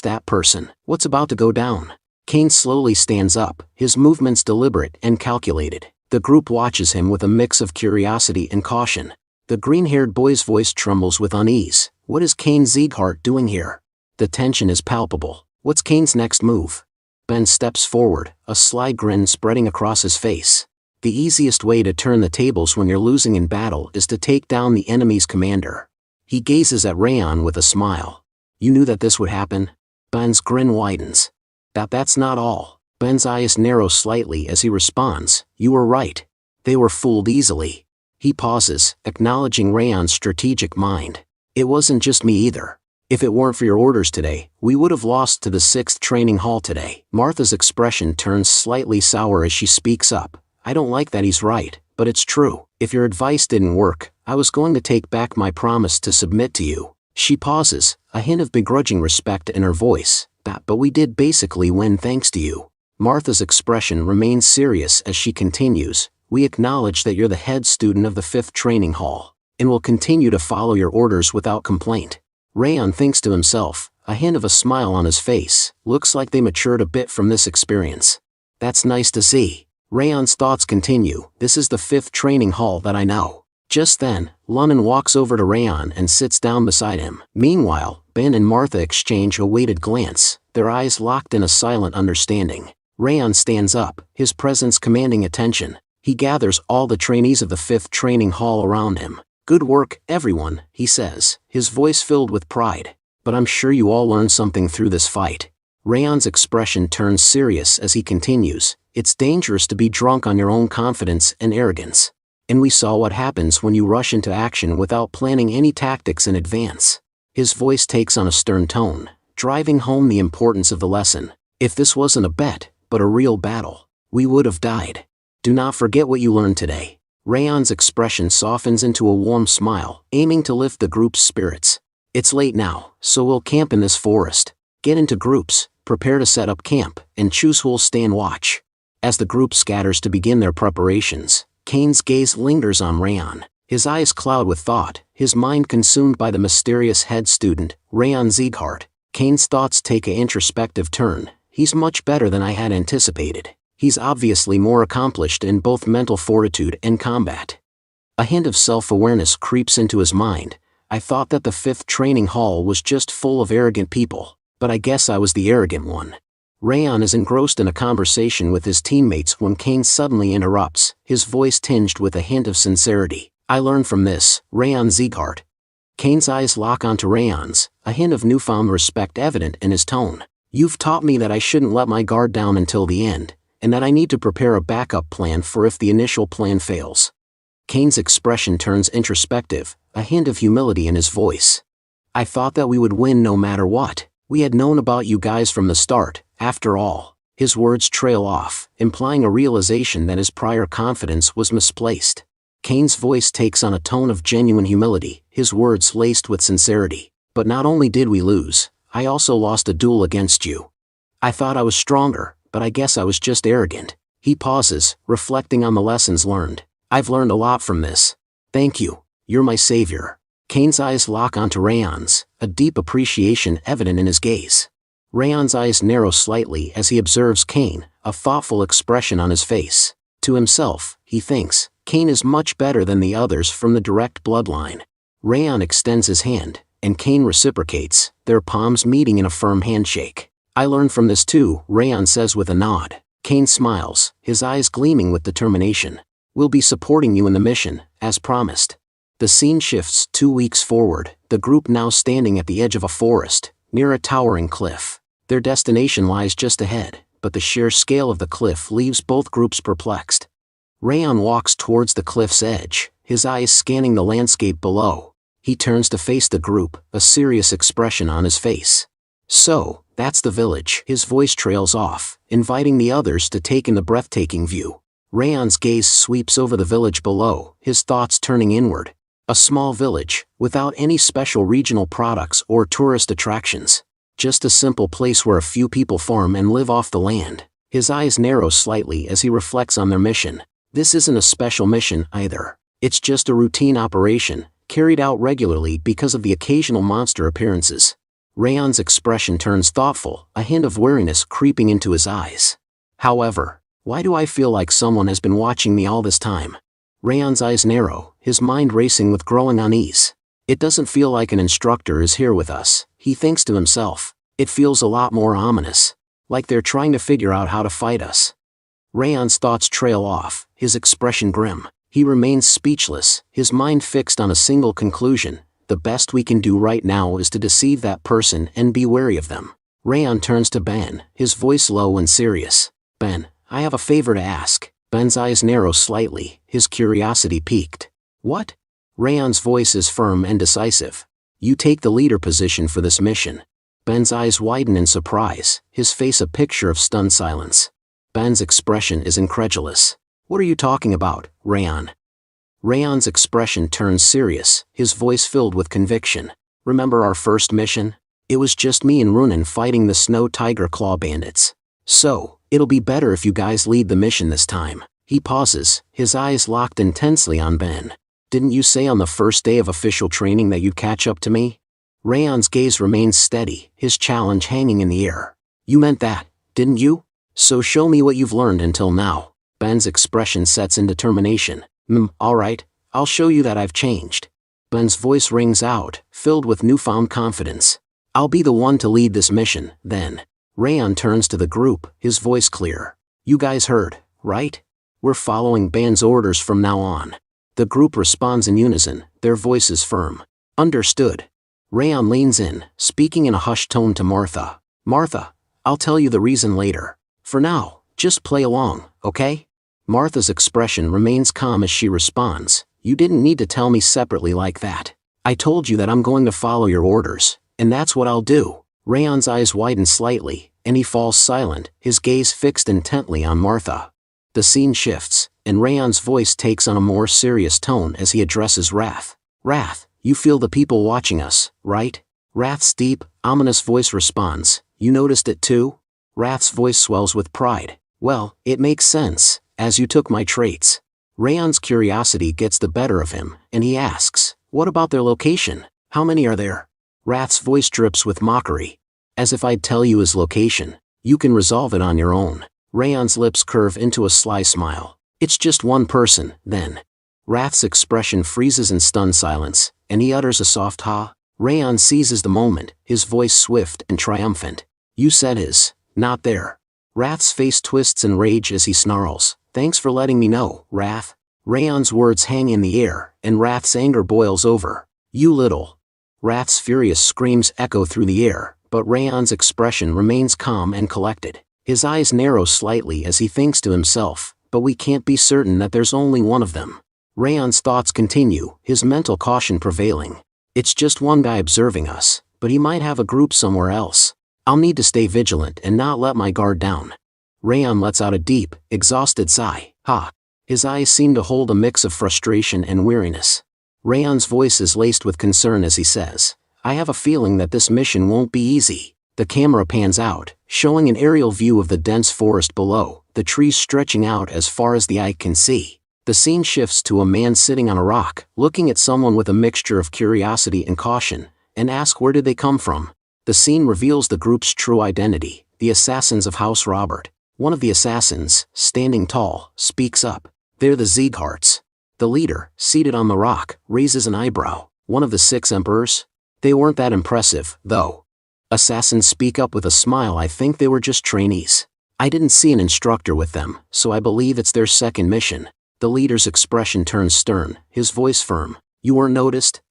that person. What's about to go down?" Cain slowly stands up, his movements deliberate and calculated. The group watches him with a mix of curiosity and caution. The green-haired boy's voice trembles with unease. What is House Sieghart doing here? The tension is palpable. What's Cain's next move? Ben steps forward, a sly grin spreading across his face. The easiest way to turn the tables when you're losing in battle is to take down the enemy's commander. He gazes at Raon with a smile. "You knew that this would happen?" Ben's grin widens. That's not all." Ben's eyes narrow slightly as he responds. "You were right. They were fooled easily." He pauses, acknowledging Raon's strategic mind. "It wasn't just me either. If it weren't for your orders today, we would have lost to the 6th training hall today." Martha's expression turns slightly sour as she speaks up. "I don't like that he's right, but it's true. If your advice didn't work, I was going to take back my promise to submit to you." She pauses, a hint of begrudging respect in her voice. But we did basically win thanks to you." Martha's expression remains serious as she continues. "We acknowledge that you're the head student of the 5th training hall, and will continue to follow your orders without complaint." Raon thinks to himself, a hint of a smile on his face. Looks like they matured a bit from this experience. That's nice to see. Raon's thoughts continue. "This is the 5th training hall that I know." Just then, Lunnon walks over to Raon and sits down beside him. Meanwhile, Ben and Martha exchange a weighted glance, their eyes locked in a silent understanding. Raon stands up, his presence commanding attention. He gathers all the trainees of the 5th training hall around him. "Good work, everyone," he says, his voice filled with pride. "But I'm sure you all learned something through this fight." Raon's expression turns serious as he continues. "It's dangerous to be drunk on your own confidence and arrogance. And we saw what happens when you rush into action without planning any tactics in advance." His voice takes on a stern tone, driving home the importance of the lesson. "If this wasn't a bet, but a real battle, we would have died. Do not forget what you learned today." Raon's expression softens into a warm smile, aiming to lift the group's spirits. "It's late now, so we'll camp in this forest. Get into groups, prepare to set up camp, and choose who'll stand watch." As the group scatters to begin their preparations, Cain's gaze lingers on Raon. His eyes cloud with thought, his mind consumed by the mysterious head student, Raon Sieghart. Cain's thoughts take an introspective turn. "He's much better than I had anticipated. He's obviously more accomplished in both mental fortitude and combat." A hint of self-awareness creeps into his mind. "I thought that the 5th training hall was just full of arrogant people, but I guess I was the arrogant one." Raon is engrossed in a conversation with his teammates when Cain suddenly interrupts, his voice tinged with a hint of sincerity. "I learned from this, Raon Sieghart." Cain's eyes lock onto Raon's, a hint of newfound respect evident in his tone. "You've taught me that I shouldn't let my guard down until the end, and that I need to prepare a backup plan for if the initial plan fails." Cain's expression turns introspective, a hint of humility in his voice. "I thought that we would win no matter what. We had known about you guys from the start, after all." His words trail off, implying a realization that his prior confidence was misplaced. Cain's voice takes on a tone of genuine humility, his words laced with sincerity. "But not only did we lose, I also lost a duel against you. I thought I was stronger, but I guess I was just arrogant." He pauses, reflecting on the lessons learned. I've learned a lot from this. Thank you. You're my savior. Kane's eyes lock onto Raon's, a deep appreciation evident in his gaze. Raon's eyes narrow slightly as he observes Kane, a thoughtful expression on his face. To himself, he thinks, Kane is much better than the others from the direct bloodline. Raon extends his hand, and Kane reciprocates, their palms meeting in a firm handshake. I learned from this too, Raon says with a nod. Kane smiles, his eyes gleaming with determination. We'll be supporting you in the mission, as promised. The scene shifts 2 weeks forward, the group now standing at the edge of a forest, near a towering cliff. Their destination lies just ahead, but the sheer scale of the cliff leaves both groups perplexed. Raon walks towards the cliff's edge, his eyes scanning the landscape below. He turns to face the group, a serious expression on his face. So, that's the village. His voice trails off, inviting the others to take in the breathtaking view. Raon's gaze sweeps over the village below, his thoughts turning inward. A small village, without any special regional products or tourist attractions. Just a simple place where a few people farm and live off the land. His eyes narrow slightly as he reflects on their mission. This isn't a special mission either. It's just a routine operation, carried out regularly because of the occasional monster appearances. Raon's expression turns thoughtful, a hint of weariness creeping into his eyes. However, why do I feel like someone has been watching me all this time? Raon's eyes narrow, his mind racing with growing unease. It doesn't feel like an instructor is here with us, he thinks to himself. It feels a lot more ominous. Like they're trying to figure out how to fight us. Raon's thoughts trail off, his expression grim. He remains speechless, his mind fixed on a single conclusion. The best we can do right now is to deceive that person and be wary of them. Raon turns to Ben, his voice low and serious. Ben, I have a favor to ask. Ben's eyes narrow slightly, his curiosity piqued. What? Raon's voice is firm and decisive. You take the leader position for this mission. Ben's eyes widen in surprise, his face a picture of stunned silence. Ben's expression is incredulous. What are you talking about, Raon? Raon's expression turns serious, his voice filled with conviction. Remember our first mission? It was just me and Runan fighting the Snow Tiger Claw bandits. So, it'll be better if you guys lead the mission this time. He pauses, his eyes locked intensely on Ben. Didn't you say on the first day of official training that you'd catch up to me? Raon's gaze remains steady, his challenge hanging in the air. You meant that, didn't you? So show me what you've learned until now. Ben's expression sets in determination. Alright, I'll show you that I've changed. Ben's voice rings out, filled with newfound confidence. I'll be the one to lead this mission, then. Raon turns to the group, his voice clear. You guys heard, right? We're following Ben's orders from now on. The group responds in unison, their voices firm. Understood. Raon leans in, speaking in a hushed tone to Martha. Martha, I'll tell you the reason later. For now, just play along, okay? Martha's expression remains calm as she responds. You didn't need to tell me separately like that. I told you that I'm going to follow your orders, and that's what I'll do. Raon's eyes widen slightly, and he falls silent, his gaze fixed intently on Martha. The scene shifts, and Raon's voice takes on a more serious tone as he addresses Wrath. Wrath, you feel the people watching us, right? Wrath's deep, ominous voice responds. You noticed it too? Wrath's voice swells with pride. Well, it makes sense, as you took my traits. Raon's curiosity gets the better of him, and he asks, what about their location? How many are there? Wrath's voice drips with mockery. As if I'd tell you his location. You can resolve it on your own. Raon's lips curve into a sly smile. It's just one person, then. Wrath's expression freezes in stunned silence, and he utters a soft ha. Raon seizes the moment, his voice swift and triumphant. You said his, not there. Wrath's face twists in rage as he snarls. Thanks for letting me know, Wrath. Raon's words hang in the air, and Wrath's anger boils over. You little. Wrath's furious screams echo through the air, but Raon's expression remains calm and collected. His eyes narrow slightly as he thinks to himself, but we can't be certain that there's only one of them. Raon's thoughts continue, his mental caution prevailing. It's just one guy observing us, but he might have a group somewhere else. I'll need to stay vigilant and not let my guard down. Raon lets out a deep, exhausted sigh. Ha! His eyes seem to hold a mix of frustration and weariness. Raon's voice is laced with concern as he says, I have a feeling that this mission won't be easy. The camera pans out, showing an aerial view of the dense forest below, the trees stretching out as far as the eye can see. The scene shifts to a man sitting on a rock, looking at someone with a mixture of curiosity and caution, and asks where did they come from. The scene reveals the group's true identity, the assassins of House Sieghart. One of the assassins, standing tall, speaks up. They're the Siegharts. The leader, seated on the rock, raises an eyebrow. One of the 6 emperors? They weren't that impressive, though. Assassins speak up with a smile. I think they were just trainees. I didn't see an instructor with them, so I believe it's their second mission. The leader's expression turns stern, his voice firm. You weren't noticed?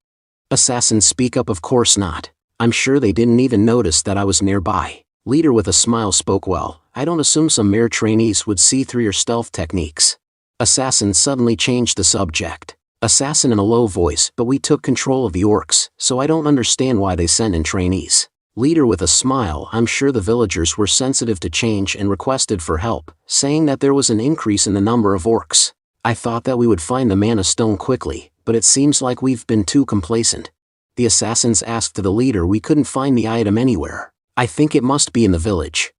Assassins speak up. Of course not. I'm sure they didn't even notice that I was nearby. Leader with a smile spoke. Well, I don't assume some mere trainees would see through your stealth techniques. Assassin suddenly changed the subject. Assassin in a low voice. But we took control of the orcs, so I don't understand why they sent in trainees. Leader with a smile. I'm sure the villagers were sensitive to change and requested for help, saying that there was an increase in the number of orcs. I thought that we would find the mana stone quickly, but it seems like we've been too complacent. The assassins asked the leader. We couldn't find the item anywhere. I think it must be in the village.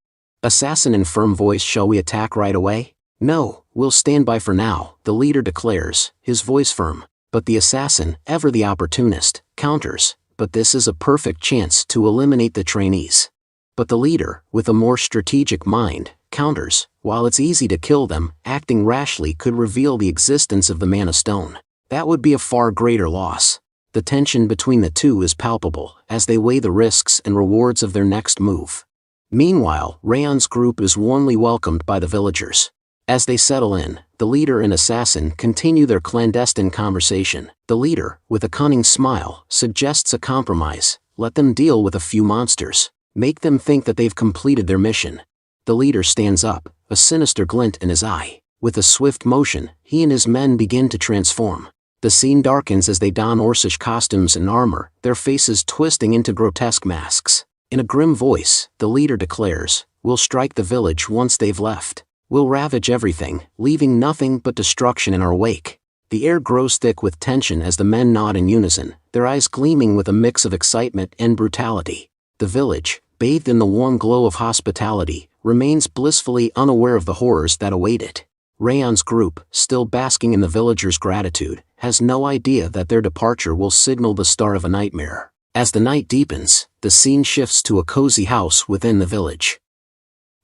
Assassin in firm voice. Shall we attack right away? No, we'll stand by for now, the leader declares, his voice firm. But the assassin, ever the opportunist, counters. But this is a perfect chance to eliminate the trainees. But the leader, with a more strategic mind, counters. While it's easy to kill them, acting rashly could reveal the existence of the mana stone. That would be a far greater loss. The tension between the two is palpable, as they weigh the risks and rewards of their next move. Meanwhile, Raon's group is warmly welcomed by the villagers. As they settle in, the leader and assassin continue their clandestine conversation. The leader, with a cunning smile, suggests a compromise. Let them deal with a few monsters. Make them think that they've completed their mission. The leader stands up, a sinister glint in his eye. With a swift motion, he and his men begin to transform. The scene darkens as they don orcish costumes and armor, their faces twisting into grotesque masks. In a grim voice, the leader declares, "We'll strike the village once they've left. We'll ravage everything, leaving nothing but destruction in our wake." The air grows thick with tension as the men nod in unison, their eyes gleaming with a mix of excitement and brutality. The village, bathed in the warm glow of hospitality, remains blissfully unaware of the horrors that await it. Raon's group, still basking in the villagers' gratitude, has no idea that their departure will signal the start of a nightmare. As the night deepens, the scene shifts to a cozy house within the village.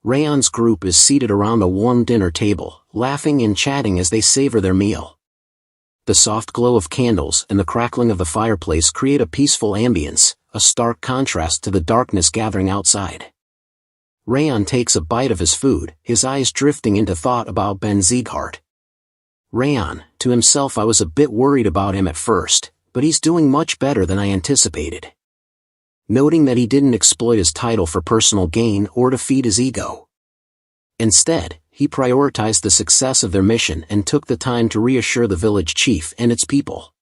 Raon's group is seated around a warm dinner table, laughing and chatting as they savor their meal. The soft glow of candles and the crackling of the fireplace create a peaceful ambience, a stark contrast to the darkness gathering outside. Raon takes a bite of his food, his eyes drifting into thought about Ben Sieghart. Raon, to himself, I was a bit worried about him at first, but he's doing much better than I anticipated. Noting that he didn't exploit his title for personal gain or to feed his ego. Instead, he prioritized the success of their mission and took the time to reassure the village chief and its people.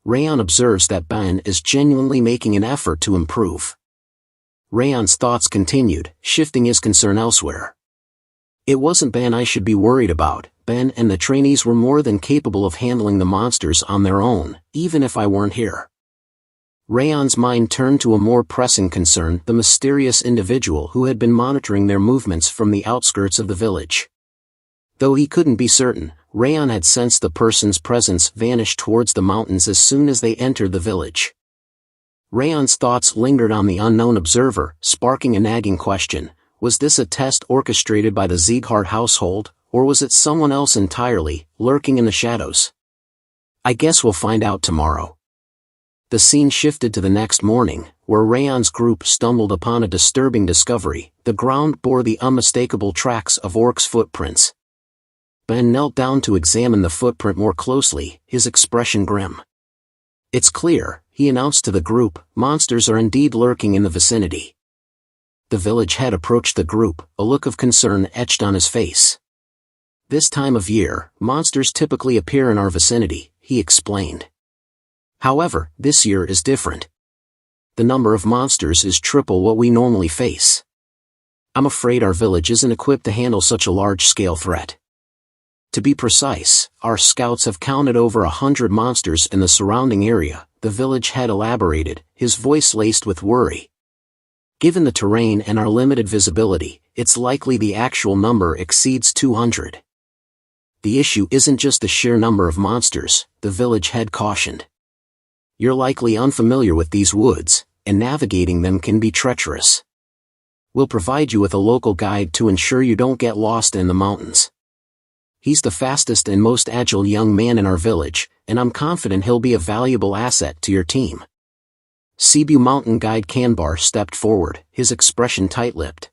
Raon observes that Ben is genuinely making an effort to improve. Raon's thoughts continued, shifting his concern elsewhere. It wasn't Ben I should be worried about. Ben and the trainees were more than capable of handling the monsters on their own, even if I weren't here. Raon's mind turned to a more pressing concern, the mysterious individual who had been monitoring their movements from the outskirts of the village. Though he couldn't be certain, Raon had sensed the person's presence vanish towards the mountains as soon as they entered the village. Raon's thoughts lingered on the unknown observer, sparking a nagging question. Was this a test orchestrated by the Sieghart household, or was it someone else entirely, lurking in the shadows? I guess we'll find out tomorrow. The scene shifted to the next morning, where Raon's group stumbled upon a disturbing discovery. The ground bore the unmistakable tracks of orcs' footprints. Ben knelt down to examine the footprint more closely, his expression grim. It's clear, he announced to the group, monsters are indeed lurking in the vicinity. The village head approached the group, a look of concern etched on his face. This time of year, monsters typically appear in our vicinity, he explained. However, this year is different. The number of monsters is triple what we normally face. I'm afraid our village isn't equipped to handle such a large-scale threat. To be precise, our scouts have counted over 100 monsters in the surrounding area, the village head elaborated, his voice laced with worry. Given the terrain and our limited visibility, it's likely the actual number exceeds 200. The issue isn't just the sheer number of monsters, the village head cautioned. You're likely unfamiliar with these woods, and navigating them can be treacherous. We'll provide you with a local guide to ensure you don't get lost in the mountains. He's the fastest and most agile young man in our village, and I'm confident he'll be a valuable asset to your team. Cebu mountain guide Kanbar stepped forward, his expression tight-lipped.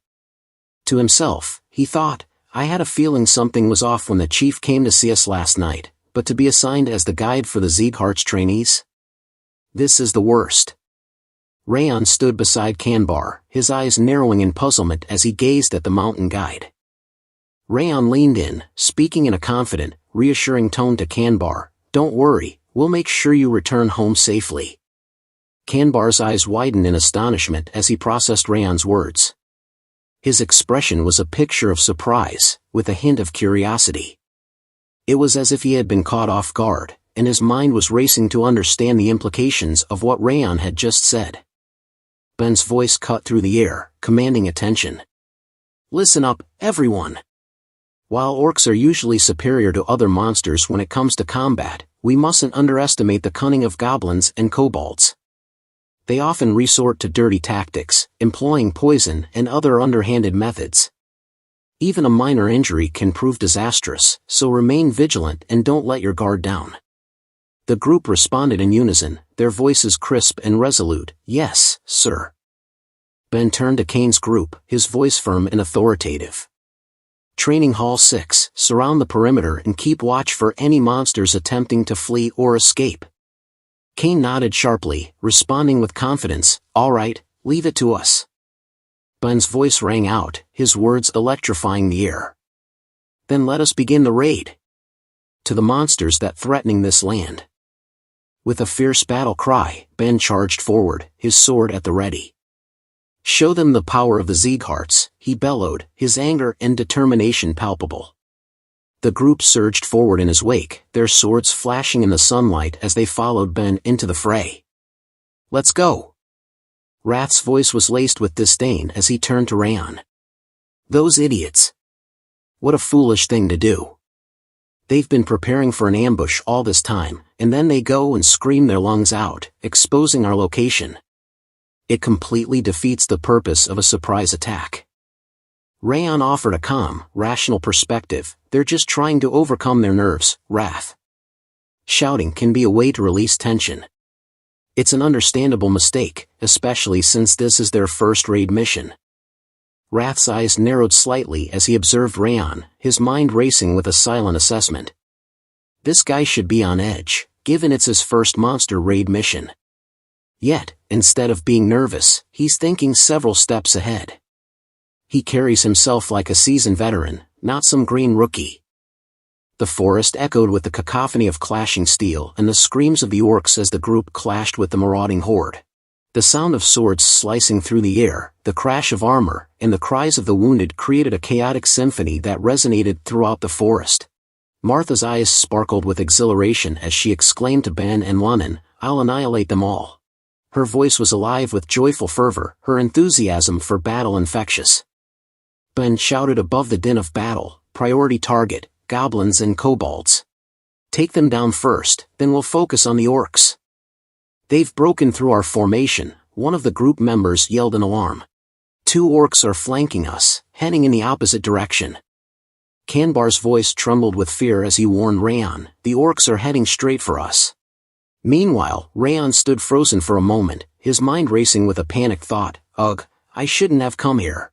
To himself, he thought, I had a feeling something was off when the chief came to see us last night, but to be assigned as the guide for the Sieghart's trainees? This is the worst. Raon stood beside Kanbar, his eyes narrowing in puzzlement as he gazed at the mountain guide. Raon leaned in, speaking in a confident, reassuring tone to Kanbar, Don't worry, we'll make sure you return home safely. Kanbar's eyes widened in astonishment as he processed Raon's words. His expression was a picture of surprise, with a hint of curiosity. It was as if he had been caught off guard, and his mind was racing to understand the implications of what Raon had just said. Ben's voice cut through the air, commanding attention. Listen up, everyone. While orcs are usually superior to other monsters when it comes to combat, we mustn't underestimate the cunning of goblins and kobolds. They often resort to dirty tactics, employing poison and other underhanded methods. Even a minor injury can prove disastrous, so remain vigilant and don't let your guard down. The group responded in unison, their voices crisp and resolute, Yes, sir. Ben turned to Kane's group, his voice firm and authoritative. Training Hall 6, surround the perimeter and keep watch for any monsters attempting to flee or escape. Kane nodded sharply, responding with confidence, All right, leave it to us. Ben's voice rang out, his words electrifying the air. Then let us begin the raid. To the monsters that threatening this land. With a fierce battle cry, Ben charged forward, his sword at the ready. Show them the power of the Siegharts, he bellowed, his anger and determination palpable. The group surged forward in his wake, their swords flashing in the sunlight as they followed Ben into the fray. Let's go. Wrath's voice was laced with disdain as he turned to Raon. Those idiots. What a foolish thing to do. They've been preparing for an ambush all this time, and then they go and scream their lungs out, exposing our location. It completely defeats the purpose of a surprise attack. Raon offered a calm, rational perspective, they're just trying to overcome their nerves, Wrath. Shouting can be a way to release tension. It's an understandable mistake, especially since this is their first raid mission. Wrath's eyes narrowed slightly as he observed Raon, his mind racing with a silent assessment. This guy should be on edge, given it's his first monster raid mission. Yet, instead of being nervous, he's thinking several steps ahead. He carries himself like a seasoned veteran, not some green rookie. The forest echoed with the cacophony of clashing steel and the screams of the orcs as the group clashed with the marauding horde. The sound of swords slicing through the air, the crash of armor, and the cries of the wounded created a chaotic symphony that resonated throughout the forest. Martha's eyes sparkled with exhilaration as she exclaimed to Ben and Lunnan, I'll annihilate them all. Her voice was alive with joyful fervor, her enthusiasm for battle infectious. Ben shouted above the din of battle, priority target, goblins and kobolds. Take them down first, then we'll focus on the orcs. They've broken through our formation, one of the group members yelled in alarm. 2 orcs are flanking us, heading in the opposite direction. Kanbar's voice trembled with fear as he warned Raon, the orcs are heading straight for us. Meanwhile, Raon stood frozen for a moment, his mind racing with a panicked thought, Ugh, I shouldn't have come here.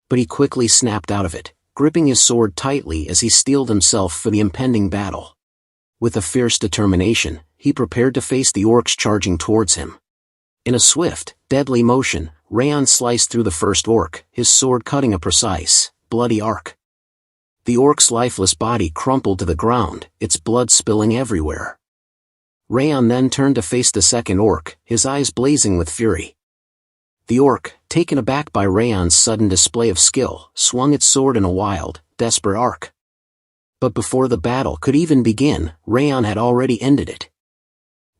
But he quickly snapped out of it, gripping his sword tightly as he steeled himself for the impending battle. With a fierce determination, he prepared to face the orcs charging towards him. In a swift, deadly motion, Raon sliced through the first orc, his sword cutting a precise, bloody arc. The orc's lifeless body crumpled to the ground, its blood spilling everywhere. Raon then turned to face the second orc, his eyes blazing with fury. The orc, taken aback by Raon's sudden display of skill, swung its sword in a wild, desperate arc. But before the battle could even begin, Raon had already ended it.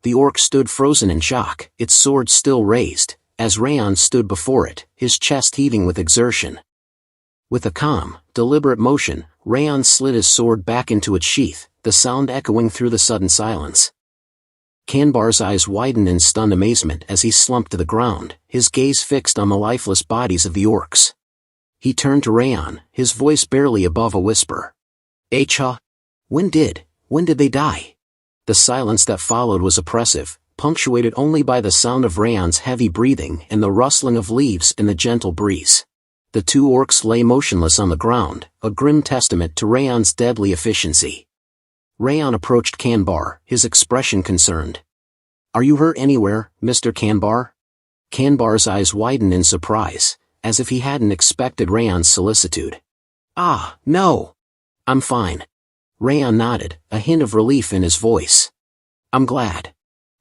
The orc stood frozen in shock, its sword still raised, as Raon stood before it, his chest heaving with exertion. With a calm, deliberate motion, Raon slid his sword back into its sheath, the sound echoing through the sudden silence. Kanbar's eyes widened in stunned amazement as he slumped to the ground, his gaze fixed on the lifeless bodies of the orcs. He turned to Raon, his voice barely above a whisper. "Acha? When did they die?" The silence that followed was oppressive, punctuated only by the sound of Raon's heavy breathing and the rustling of leaves in the gentle breeze. The two orcs lay motionless on the ground, a grim testament to Raon's deadly efficiency. Raon approached Kanbar, his expression concerned. "Are you hurt anywhere, Mr. Kanbar?" Kanbar's eyes widened in surprise, as if he hadn't expected Raon's solicitude. "Ah, no. I'm fine." Raon nodded, a hint of relief in his voice. "I'm glad."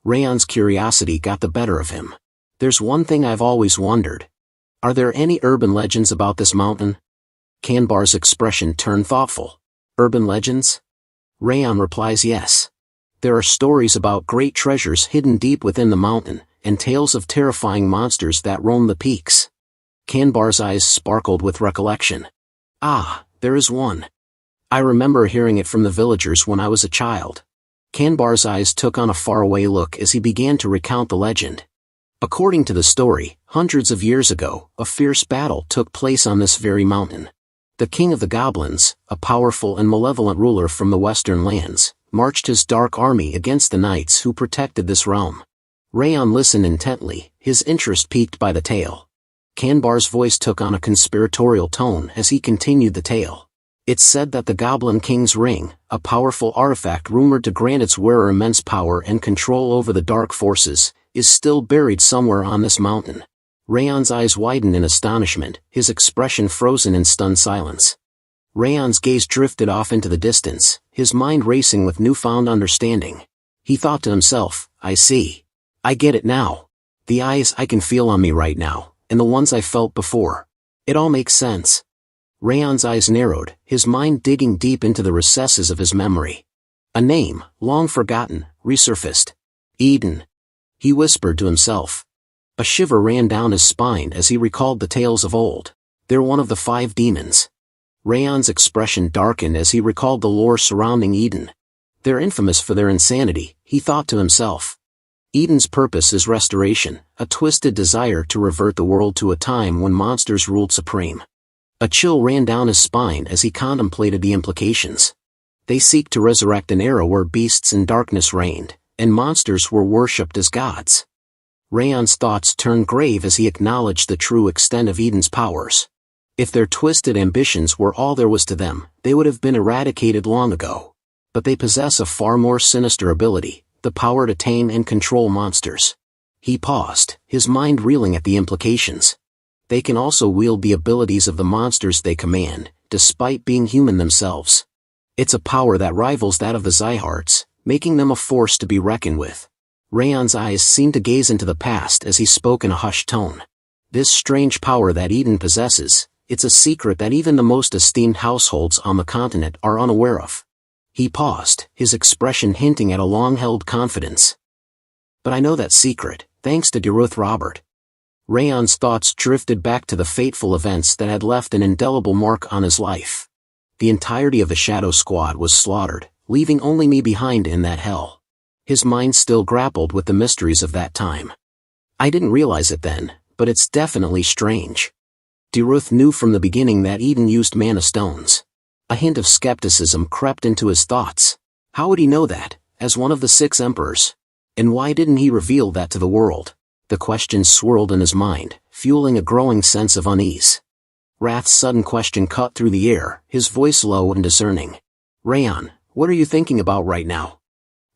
Raon's curiosity got the better of him. "There's one thing I've always wondered. Are there any urban legends about this mountain?" Kanbar's expression turned thoughtful. "Urban legends?" Raon replies yes. "There are stories about great treasures hidden deep within the mountain, and tales of terrifying monsters that roam the peaks." Kanbar's eyes sparkled with recollection. "Ah, there is one. I remember hearing it from the villagers when I was a child." Kanbar's eyes took on a faraway look as he began to recount the legend. According to the story, hundreds of years ago, a fierce battle took place on this very mountain. The king of the goblins, a powerful and malevolent ruler from the western lands, marched his dark army against the knights who protected this realm. Raon listened intently, his interest piqued by the tale. Kanbar's voice took on a conspiratorial tone as he continued the tale. "It's said that the Goblin King's ring, a powerful artifact rumored to grant its wearer immense power and control over the dark forces, is still buried somewhere on this mountain." Raon's eyes widened in astonishment, his expression frozen in stunned silence. Raon's gaze drifted off into the distance, his mind racing with newfound understanding. He thought to himself, "I see. I get it now. The eyes I can feel on me right now, and the ones I felt before. It all makes sense." Raon's eyes narrowed, his mind digging deep into the recesses of his memory. A name, long forgotten, resurfaced. Eden. He whispered to himself. A shiver ran down his spine as he recalled the tales of old. They're one of the 5 demons. Raon's expression darkened as he recalled the lore surrounding Eden. They're infamous for their insanity, he thought to himself. Eden's purpose is restoration, a twisted desire to revert the world to a time when monsters ruled supreme. A chill ran down his spine as he contemplated the implications. They seek to resurrect an era where beasts and darkness reigned, and monsters were worshipped as gods. Raon's thoughts turned grave as he acknowledged the true extent of Eden's powers. If their twisted ambitions were all there was to them, they would have been eradicated long ago. But they possess a far more sinister ability, the power to tame and control monsters. He paused, his mind reeling at the implications. They can also wield the abilities of the monsters they command, despite being human themselves. It's a power that rivals that of the Siegharts, making them a force to be reckoned with. Raon's eyes seemed to gaze into the past as he spoke in a hushed tone. This strange power that Eden possesses, it's a secret that even the most esteemed households on the continent are unaware of. He paused, his expression hinting at a long-held confidence. "But I know that secret, thanks to Derus Robert." Raon's thoughts drifted back to the fateful events that had left an indelible mark on his life. The entirety of the Shadow Squad was slaughtered, leaving only me behind in that hell. His mind still grappled with the mysteries of that time. "I didn't realize it then, but it's definitely strange." Derus knew from the beginning that Eden used mana stones. A hint of skepticism crept into his thoughts. How would he know that, as one of the 6 emperors? And why didn't he reveal that to the world? The questions swirled in his mind, fueling a growing sense of unease. Wrath's sudden question cut through the air, his voice low and discerning. "Raon, what are you thinking about right now?"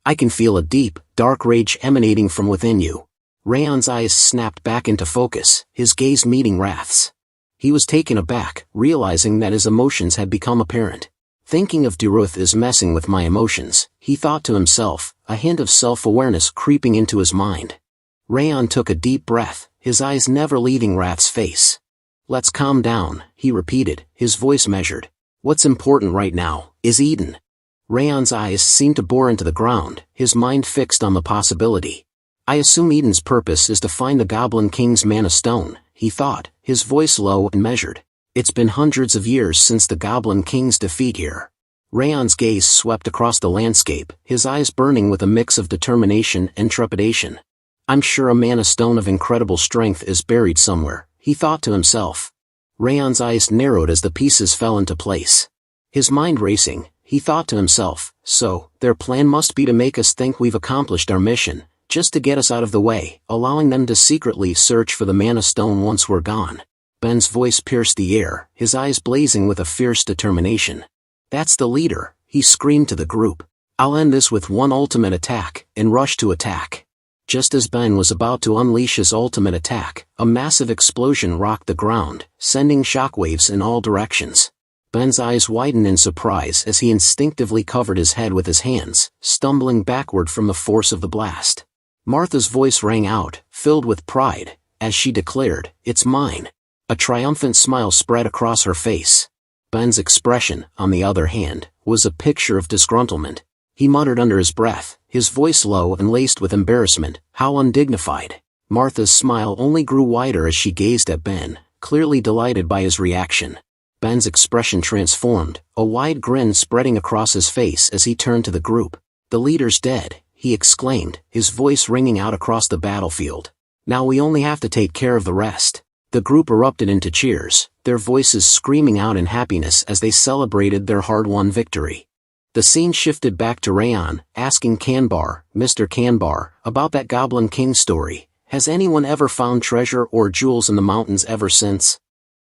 "I can feel a deep, dark rage emanating from within you." Raon's eyes snapped back into focus, his gaze meeting Wrath's. He was taken aback, realizing that his emotions had become apparent. "Thinking of Derus is messing with my emotions," he thought to himself, a hint of self-awareness creeping into his mind. Raon took a deep breath, his eyes never leaving Wrath's face. "Let's calm down," he repeated, his voice measured. "What's important right now is Eden." Raon's eyes seemed to bore into the ground, his mind fixed on the possibility. I assume Eden's purpose is to find the Goblin King's Mana Stone, he thought, his voice low and measured. It's been hundreds of years since the Goblin King's defeat here. Raon's gaze swept across the landscape, his eyes burning with a mix of determination and trepidation. I'm sure a Mana Stone of incredible strength is buried somewhere, he thought to himself. Raon's eyes narrowed as the pieces fell into place. His mind racing, he thought to himself, so, their plan must be to make us think we've accomplished our mission, just to get us out of the way, allowing them to secretly search for the Mana Stone once we're gone. Ben's voice pierced the air, his eyes blazing with a fierce determination. That's the leader, he screamed to the group. I'll end this with one ultimate attack, and rush to attack. Just as Ben was about to unleash his ultimate attack, a massive explosion rocked the ground, sending shockwaves in all directions. Ben's eyes widened in surprise as he instinctively covered his head with his hands, stumbling backward from the force of the blast. Martha's voice rang out, filled with pride, as she declared, "It's mine." A triumphant smile spread across her face. Ben's expression, on the other hand, was a picture of disgruntlement. He muttered under his breath, his voice low and laced with embarrassment, "How undignified." Martha's smile only grew wider as she gazed at Ben, clearly delighted by his reaction. Ben's expression transformed, a wide grin spreading across his face as he turned to the group. "The leader's dead," he exclaimed, his voice ringing out across the battlefield. "Now we only have to take care of the rest." The group erupted into cheers, their voices screaming out in happiness as they celebrated their hard-won victory. The scene shifted back to Raon, asking Kanbar, Mr. Kanbar, about that Goblin King story. Has anyone ever found treasure or jewels in the mountains ever since?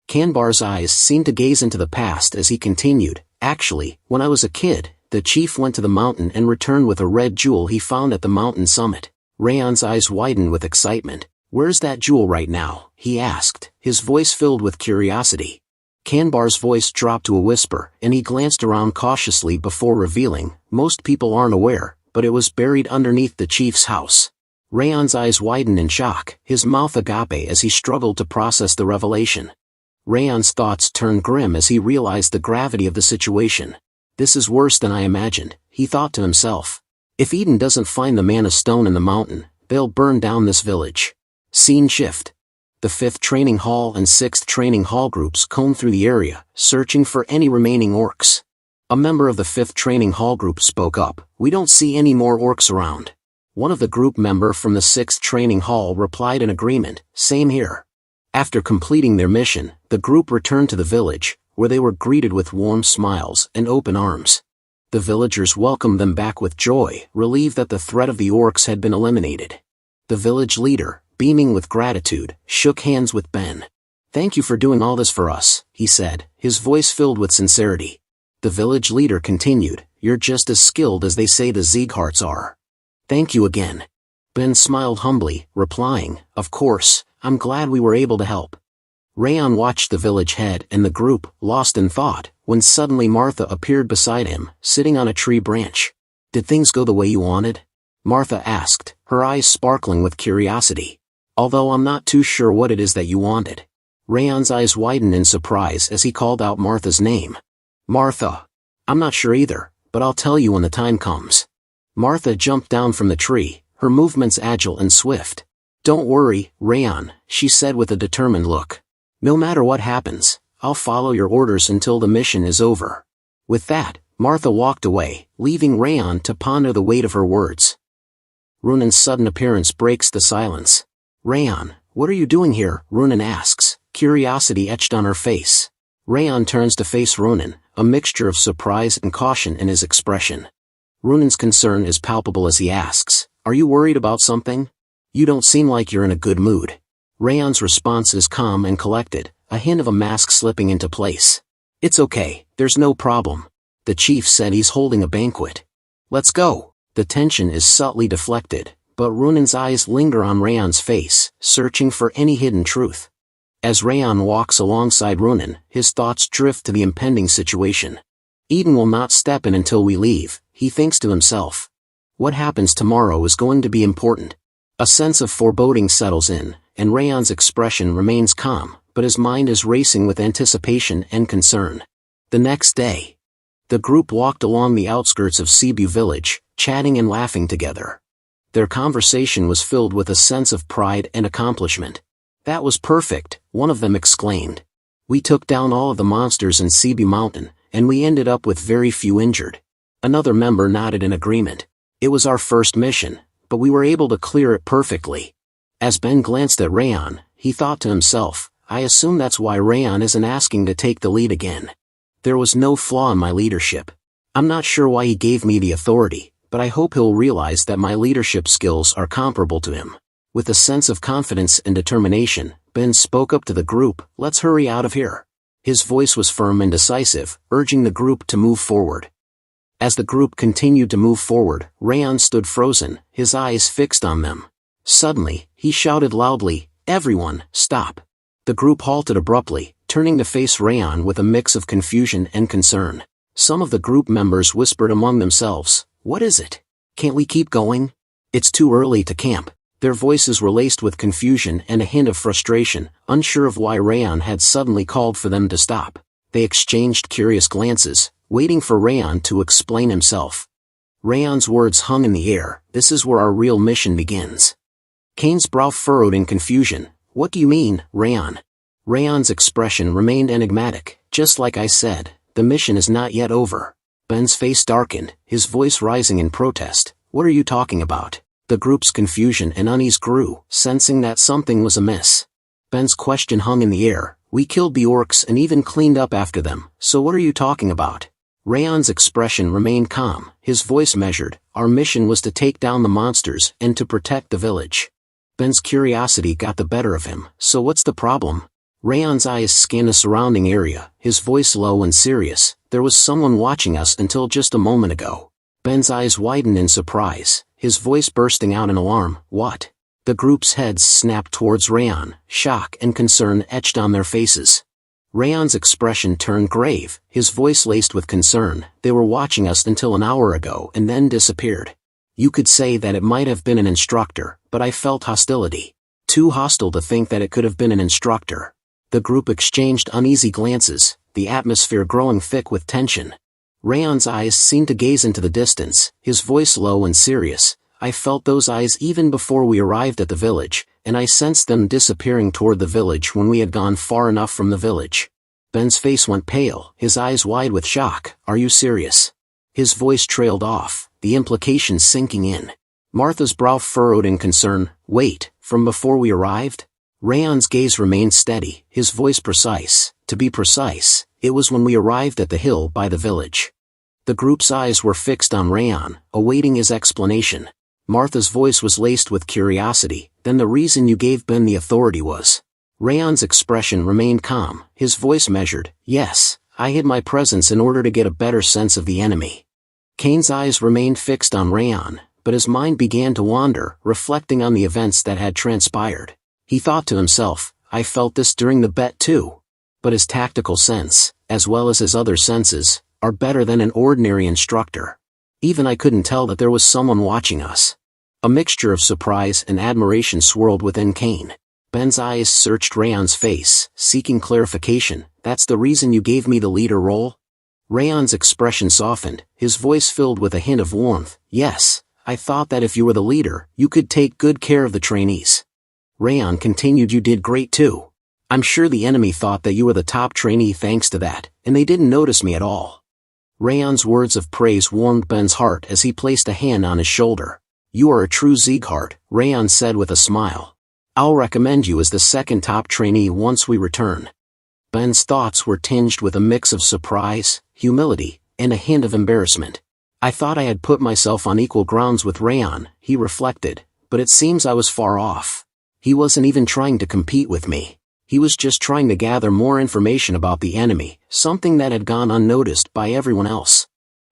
Kanbar's eyes seemed to gaze into the past as he continued, "Actually, when I was a kid, the chief went to the mountain and returned with a red jewel he found at the mountain summit." Raon's eyes widened with excitement. "Where's that jewel right now?" he asked, his voice filled with curiosity. Kanbar's voice dropped to a whisper, and he glanced around cautiously before revealing, "Most people aren't aware, but it was buried underneath the chief's house." Raon's eyes widened in shock, his mouth agape as he struggled to process the revelation. Raon's thoughts turned grim as he realized the gravity of the situation. "This is worse than I imagined," he thought to himself. "If Eden doesn't find the Mana Stone in the mountain, they'll burn down this village." Scene shift. The 5th Training Hall and 6th Training Hall groups combed through the area, searching for any remaining orcs. A member of the 5th Training Hall group spoke up, "We don't see any more orcs around." One of the group member from the 6th Training Hall replied in agreement, "Same here." After completing their mission, the group returned to the village, where they were greeted with warm smiles and open arms. The villagers welcomed them back with joy, relieved that the threat of the orcs had been eliminated. The village leader, beaming with gratitude, shook hands with Ben. "Thank you for doing all this for us," he said, his voice filled with sincerity. The village leader continued, "You're just as skilled as they say the Siegharts are." "Thank you again." Ben smiled humbly, replying, "Of course, I'm glad we were able to help." Raon watched the village head and the group, lost in thought, when suddenly Martha appeared beside him, sitting on a tree branch. "Did things go the way you wanted?" Martha asked, her eyes sparkling with curiosity. "Although I'm not too sure what it is that you wanted." Raon's eyes widened in surprise as he called out Martha's name. "Martha. I'm not sure either, but I'll tell you when the time comes." Martha jumped down from the tree, her movements agile and swift. "Don't worry, Raon," she said with a determined look. "No matter what happens, I'll follow your orders until the mission is over." With that, Martha walked away, leaving Raon to ponder the weight of her words. Runan's sudden appearance breaks the silence. "Raon, what are you doing here?" Runan asks, curiosity etched on her face. Raon turns to face Runan, a mixture of surprise and caution in his expression. Runan's concern is palpable as he asks, "Are you worried about something? You don't seem like you're in a good mood." Raon's response is calm and collected, a hint of a mask slipping into place. "It's okay, there's no problem. The chief said he's holding a banquet. Let's go." The tension is subtly deflected, but Runan's eyes linger on Raon's face, searching for any hidden truth. As Raon walks alongside Runan, his thoughts drift to the impending situation. "Eden will not step in until we leave," he thinks to himself. "What happens tomorrow is going to be important." A sense of foreboding settles in, and Raon's expression remains calm, but his mind is racing with anticipation and concern. The next day, the group walked along the outskirts of Cebu village, chatting and laughing together. Their conversation was filled with a sense of pride and accomplishment. "That was perfect," one of them exclaimed. "We took down all of the monsters in Cebu Mountain, and we ended up with very few injured." Another member nodded in agreement. "It was our first mission, but we were able to clear it perfectly." As Ben glanced at Raon, he thought to himself, "I assume that's why Raon isn't asking to take the lead again. There was no flaw in my leadership. I'm not sure why he gave me the authority, but I hope he'll realize that my leadership skills are comparable to him." With a sense of confidence and determination, Ben spoke up to the group, "Let's hurry out of here." His voice was firm and decisive, urging the group to move forward. As the group continued to move forward, Raon stood frozen, his eyes fixed on them. Suddenly, he shouted loudly, "Everyone, stop!" The group halted abruptly, turning to face Raon with a mix of confusion and concern. Some of the group members whispered among themselves, "What is it? Can't we keep going? It's too early to camp." Their voices were laced with confusion and a hint of frustration, unsure of why Raon had suddenly called for them to stop. They exchanged curious glances, waiting for Raon to explain himself. Raon's words hung in the air, "This is where our real mission begins." Kane's brow furrowed in confusion. "What do you mean, Raon?" Raon's expression remained enigmatic. "Just like I said, the mission is not yet over." Ben's face darkened, his voice rising in protest. "What are you talking about?" The group's confusion and unease grew, sensing that something was amiss. Ben's question hung in the air. "We killed the orcs and even cleaned up after them, so what are you talking about?" Raon's expression remained calm, his voice measured. "Our mission was to take down the monsters and to protect the village." Ben's curiosity got the better of him. "So what's the problem?" Raon's eyes scanned the surrounding area, his voice low and serious. "There was someone watching us until just a moment ago." Ben's eyes widened in surprise, his voice bursting out in alarm. "What?" The group's heads snapped towards Raon, shock and concern etched on their faces. Raon's expression turned grave, his voice laced with concern. "They were watching us until an hour ago and then disappeared. You could say that it might have been an instructor, but I felt hostility. Too hostile to think that it could have been an instructor." The group exchanged uneasy glances, the atmosphere growing thick with tension. Raon's eyes seemed to gaze into the distance, his voice low and serious. "I felt those eyes even before we arrived at the village, and I sensed them disappearing toward the village when we had gone far enough from the village." Ben's face went pale, his eyes wide with shock. "Are you serious?" His voice trailed off, the implications sinking in. Martha's brow furrowed in concern. "Wait, from before we arrived?" Raon's gaze remained steady, his voice precise. "To be precise, it was when we arrived at the hill by the village." The group's eyes were fixed on Raon, awaiting his explanation. Martha's voice was laced with curiosity. "Then the reason you gave Ben the authority was?" Raon's expression remained calm, his voice measured. "Yes, I hid my presence in order to get a better sense of the enemy." Kane's eyes remained fixed on Raon, but his mind began to wander, reflecting on the events that had transpired. He thought to himself, "I felt this during the bet too." But his tactical sense, as well as his other senses, are better than an ordinary instructor. Even I couldn't tell that there was someone watching us. A mixture of surprise and admiration swirled within Kane. Ben's eyes searched Raon's face, seeking clarification. "That's the reason you gave me the leader role?" Raon's expression softened, his voice filled with a hint of warmth. "Yes, I thought that if you were the leader, you could take good care of the trainees." Raon continued. "You did great too. I'm sure the enemy thought that you were the top trainee thanks to that, and they didn't notice me at all." Raon's words of praise warmed Ben's heart as he placed a hand on his shoulder. "You are a true Sieghart," Raon said with a smile. "I'll recommend you as the second top trainee once we return." Ben's thoughts were tinged with a mix of surprise, humility, and a hint of embarrassment. "I thought I had put myself on equal grounds with Raon," he reflected, "but it seems I was far off. He wasn't even trying to compete with me. He was just trying to gather more information about the enemy, something that had gone unnoticed by everyone else."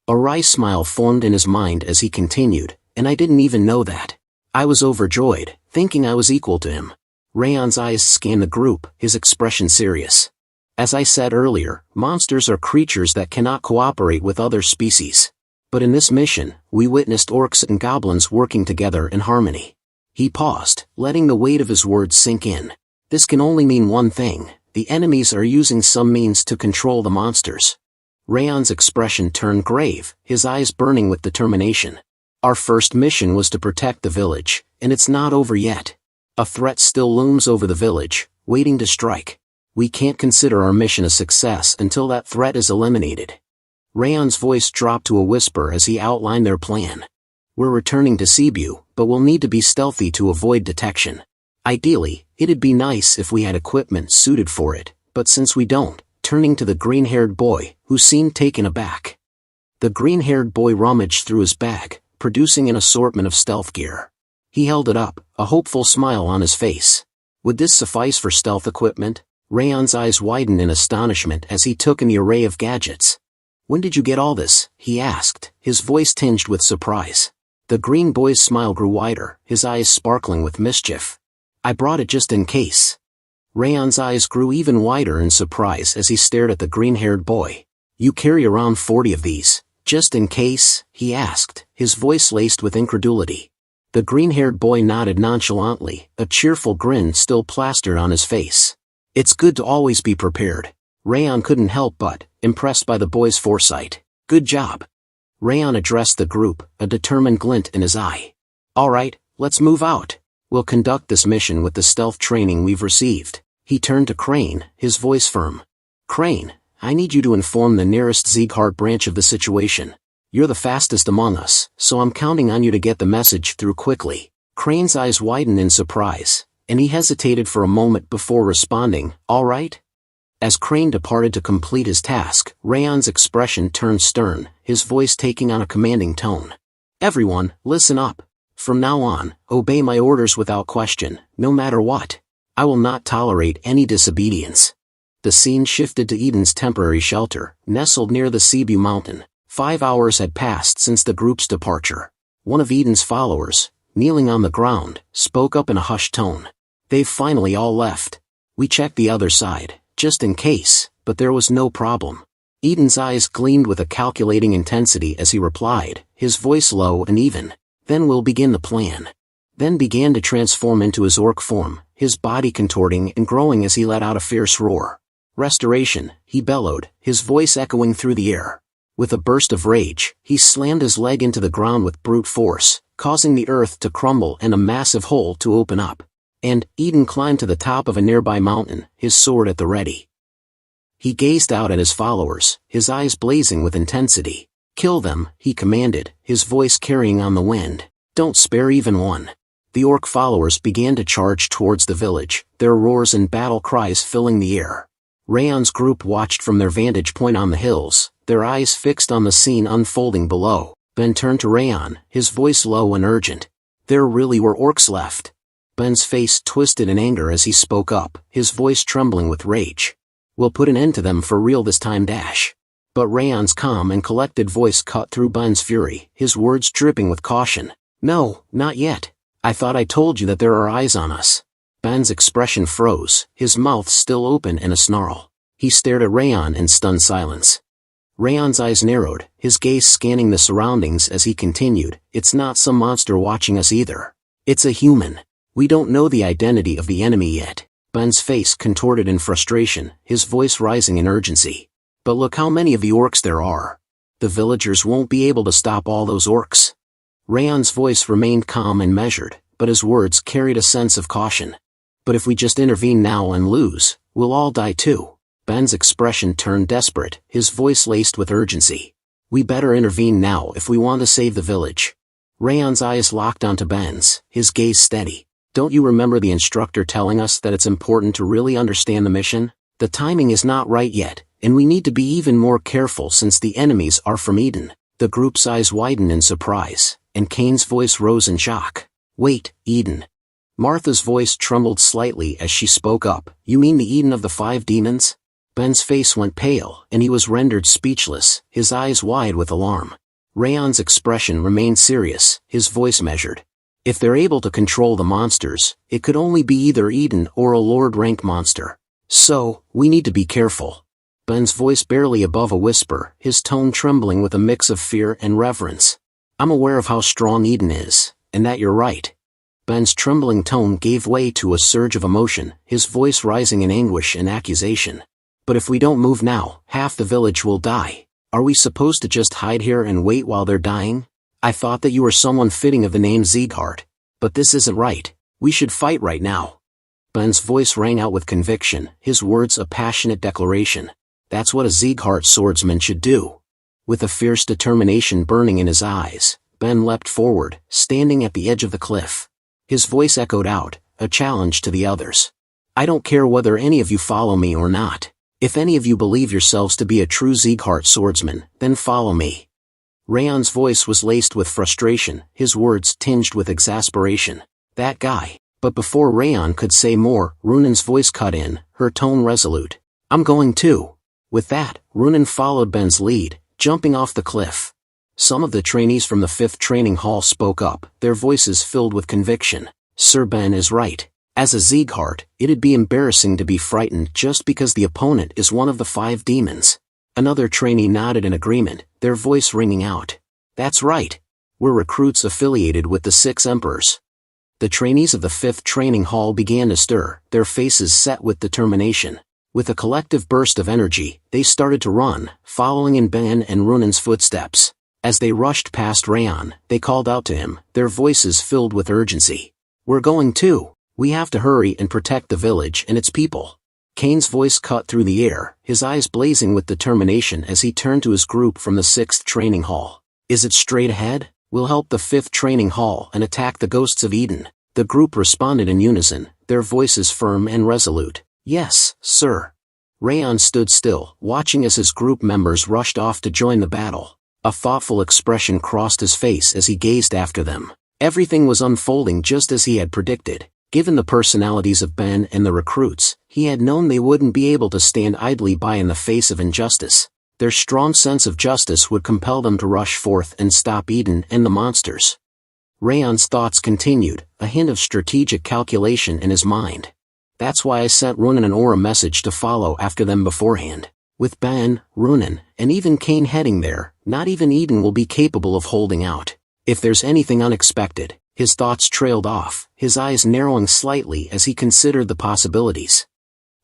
A wry smile formed in his mind as he continued, "And I didn't even know that. I was overjoyed, thinking I was equal to him." Raon's eyes scanned the group, his expression serious. "As I said earlier, monsters are creatures that cannot cooperate with other species. But in this mission, we witnessed orcs and goblins working together in harmony." He paused, letting the weight of his words sink in. "This can only mean one thing: the enemies are using some means to control the monsters." Raon's expression turned grave, his eyes burning with determination. Our first mission was to protect the village, and it's not over yet. A threat still looms over the village, waiting to strike. We can't consider our mission a success until that threat is eliminated. Raon's voice dropped to a whisper as he outlined their plan. We're returning to Cebu, but we'll need to be stealthy to avoid detection. Ideally, it'd be nice if we had equipment suited for it, but since we don't, turning to the green-haired boy, who seemed taken aback. The green-haired boy rummaged through his bag, producing an assortment of stealth gear. He held it up, a hopeful smile on his face. Would this suffice for stealth equipment? Raon's eyes widened in astonishment as he took in the array of gadgets. When did you get all this? He asked, his voice tinged with surprise. The green boy's smile grew wider, his eyes sparkling with mischief. I brought it just in case. Raon's eyes grew even wider in surprise as he stared at the green-haired boy. You carry around 40 of these, just in case? He asked, his voice laced with incredulity. The green-haired boy nodded nonchalantly, a cheerful grin still plastered on his face. It's good to always be prepared. Raon couldn't help but, impressed by the boy's foresight. Good job. Raon addressed the group, a determined glint in his eye. All right, let's move out. We'll conduct this mission with the stealth training we've received. He turned to Crane, his voice firm. Crane, I need you to inform the nearest Sieghart branch of the situation. You're the fastest among us, so I'm counting on you to get the message through quickly. Crane's eyes widened in surprise, and he hesitated for a moment before responding, all right? As Crane departed to complete his task, Raon's expression turned stern, his voice taking on a commanding tone. Everyone, listen up. From now on, obey my orders without question, no matter what. I will not tolerate any disobedience. The scene shifted to Eden's temporary shelter, nestled near the Cebu mountain. 5 hours had passed since the group's departure. One of Eden's followers, kneeling on the ground, spoke up in a hushed tone. They've finally all left. We checked the other side, just in case, but there was no problem. Eden's eyes gleamed with a calculating intensity as he replied, his voice low and even. Then we'll begin the plan. Then began to transform into his orc form, his body contorting and growing as he let out a fierce roar. Restoration, he bellowed, his voice echoing through the air. With a burst of rage, he slammed his leg into the ground with brute force, causing the earth to crumble and a massive hole to open up. And Eden climbed to the top of a nearby mountain, his sword at the ready. He gazed out at his followers, his eyes blazing with intensity. Kill them, he commanded, his voice carrying on the wind. Don't spare even one. The orc followers began to charge towards the village, their roars and battle cries filling the air. Raon's group watched from their vantage point on the hills, their eyes fixed on the scene unfolding below. Ben turned to Raon, his voice low and urgent. There really were orcs left. Ben's face twisted in anger as he spoke up, his voice trembling with rage. We'll put an end to them for real this time. But Raon's calm and collected voice cut through Ben's fury, his words dripping with caution. No, not yet. I thought I told you that there are eyes on us. Ben's expression froze, his mouth still open in a snarl. He stared at Raon in stunned silence. Raon's eyes narrowed, his gaze scanning the surroundings as he continued, it's not some monster watching us either. It's a human. We don't know the identity of the enemy yet. Ben's face contorted in frustration, his voice rising in urgency. But look how many of the orcs there are. The villagers won't be able to stop all those orcs. Raon's voice remained calm and measured, but his words carried a sense of caution. But if we just intervene now and lose, we'll all die too. Ben's expression turned desperate, his voice laced with urgency. We better intervene now if we want to save the village. Raon's eyes locked onto Ben's, his gaze steady. Don't you remember the instructor telling us that it's important to really understand the mission? The timing is not right yet, and we need to be even more careful since the enemies are from Eden. The group's eyes widened in surprise, and Kane's voice rose in shock. Wait, Eden. Martha's voice trembled slightly as she spoke up. You mean the Eden of the 5 demons? Ben's face went pale, and he was rendered speechless, his eyes wide with alarm. Raon's expression remained serious, his voice measured. If they're able to control the monsters, it could only be either Eden or a Lord rank monster. So, we need to be careful. Ben's voice barely above a whisper, his tone trembling with a mix of fear and reverence. I'm aware of how strong Eden is, and that you're right. Ben's trembling tone gave way to a surge of emotion, his voice rising in anguish and accusation. But if we don't move now, half the village will die. Are we supposed to just hide here and wait while they're dying? I thought that you were someone fitting of the name Sieghart. But this isn't right. We should fight right now. Ben's voice rang out with conviction, his words a passionate declaration. That's what a Sieghart swordsman should do. With a fierce determination burning in his eyes, Ben leapt forward, standing at the edge of the cliff. His voice echoed out, a challenge to the others. I don't care whether any of you follow me or not. If any of you believe yourselves to be a true Sieghart swordsman, then follow me. Raon's voice was laced with frustration, his words tinged with exasperation. That guy. But before Raon could say more, Runan's voice cut in, her tone resolute. I'm going too. With that, Runan followed Ben's lead, jumping off the cliff. Some of the trainees from the 5th training hall spoke up, their voices filled with conviction. Sir Ben is right. As a Sieghart, it'd be embarrassing to be frightened just because the opponent is one of the 5 demons. Another trainee nodded in agreement, their voice ringing out. That's right. We're recruits affiliated with the 6 emperors. The trainees of the 5th training hall began to stir, their faces set with determination. With a collective burst of energy, they started to run, following in Ben and Runan's footsteps. As they rushed past Raon, they called out to him, their voices filled with urgency. We're going too. We have to hurry and protect the village and its people. Kane's voice cut through the air, his eyes blazing with determination as he turned to his group from the 6th training hall. Is it straight ahead? We'll help the 5th training hall and attack the ghosts of Eden. The group responded in unison, their voices firm and resolute. Yes, sir. Raon stood still, watching as his group members rushed off to join the battle. A thoughtful expression crossed his face as he gazed after them. Everything was unfolding just as he had predicted. Given the personalities of Ben and the recruits, he had known they wouldn't be able to stand idly by in the face of injustice. Their strong sense of justice would compel them to rush forth and stop Eden and the monsters. Raon's thoughts continued, a hint of strategic calculation in his mind. That's why I sent Runan and Aura a message to follow after them beforehand. With Ben, Runan, and even Kane heading there, not even Eden will be capable of holding out. If there's anything unexpected, his thoughts trailed off, his eyes narrowing slightly as he considered the possibilities.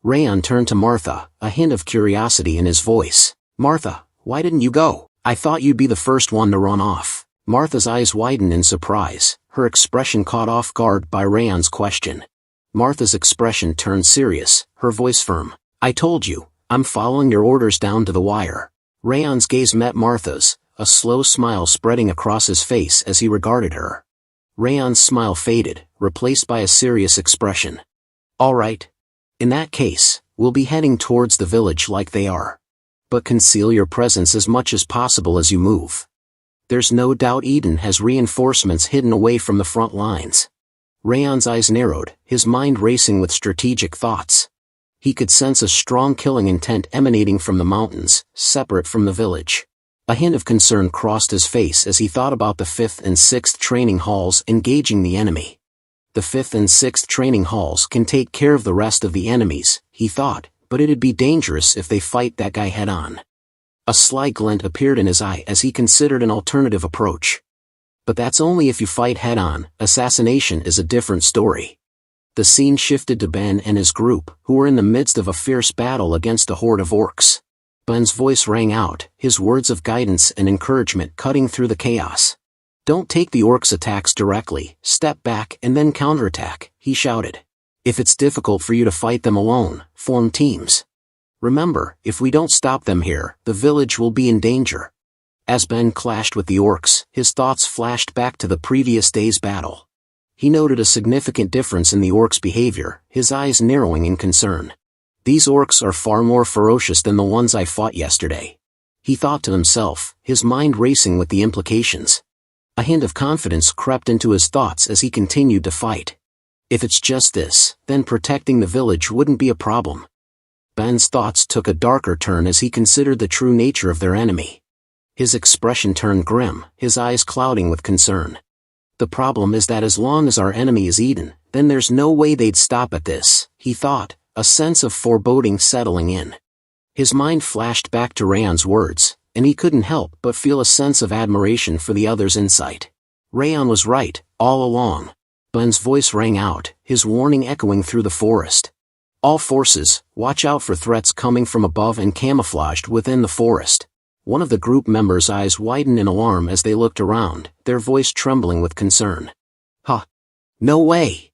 Raon turned to Martha, a hint of curiosity in his voice. Martha, why didn't you go? I thought you'd be the first one to run off. Martha's eyes widened in surprise, her expression caught off guard by Raon's question. Martha's expression turned serious, her voice firm. I told you, I'm following your orders down to the wire. Raon's gaze met Martha's, a slow smile spreading across his face as he regarded her. Raon's smile faded, replaced by a serious expression. All right. In that case, we'll be heading towards the village like they are. But conceal your presence as much as possible as you move. There's no doubt Eden has reinforcements hidden away from the front lines. Raon's eyes narrowed, his mind racing with strategic thoughts. He could sense a strong killing intent emanating from the mountains, separate from the village. A hint of concern crossed his face as he thought about the 5th and 6th training halls engaging the enemy. The 5th and 6th training halls can take care of the rest of the enemies, he thought, but it'd be dangerous if they fight that guy head-on. A sly glint appeared in his eye as he considered an alternative approach. But that's only if you fight head-on, assassination is a different story. The scene shifted to Ben and his group, who were in the midst of a fierce battle against a horde of orcs. Ben's voice rang out, his words of guidance and encouragement cutting through the chaos. Don't take the orcs' attacks directly, step back and then counterattack, he shouted. If it's difficult for you to fight them alone, form teams. Remember, if we don't stop them here, the village will be in danger. As Ben clashed with the orcs, his thoughts flashed back to the previous day's battle. He noted a significant difference in the orcs' behavior, his eyes narrowing in concern. These orcs are far more ferocious than the ones I fought yesterday. He thought to himself, his mind racing with the implications. A hint of confidence crept into his thoughts as he continued to fight. If it's just this, then protecting the village wouldn't be a problem. Ben's thoughts took a darker turn as he considered the true nature of their enemy. His expression turned grim, his eyes clouding with concern. The problem is that as long as our enemy is Eden, then there's no way they'd stop at this, he thought, a sense of foreboding settling in. His mind flashed back to Raon's words, and he couldn't help but feel a sense of admiration for the other's insight. Raon was right, all along. Ben's voice rang out, his warning echoing through the forest. All forces, watch out for threats coming from above and camouflaged within the forest. One of the group members' eyes widened in alarm as they looked around, their voice trembling with concern. Huh. No way!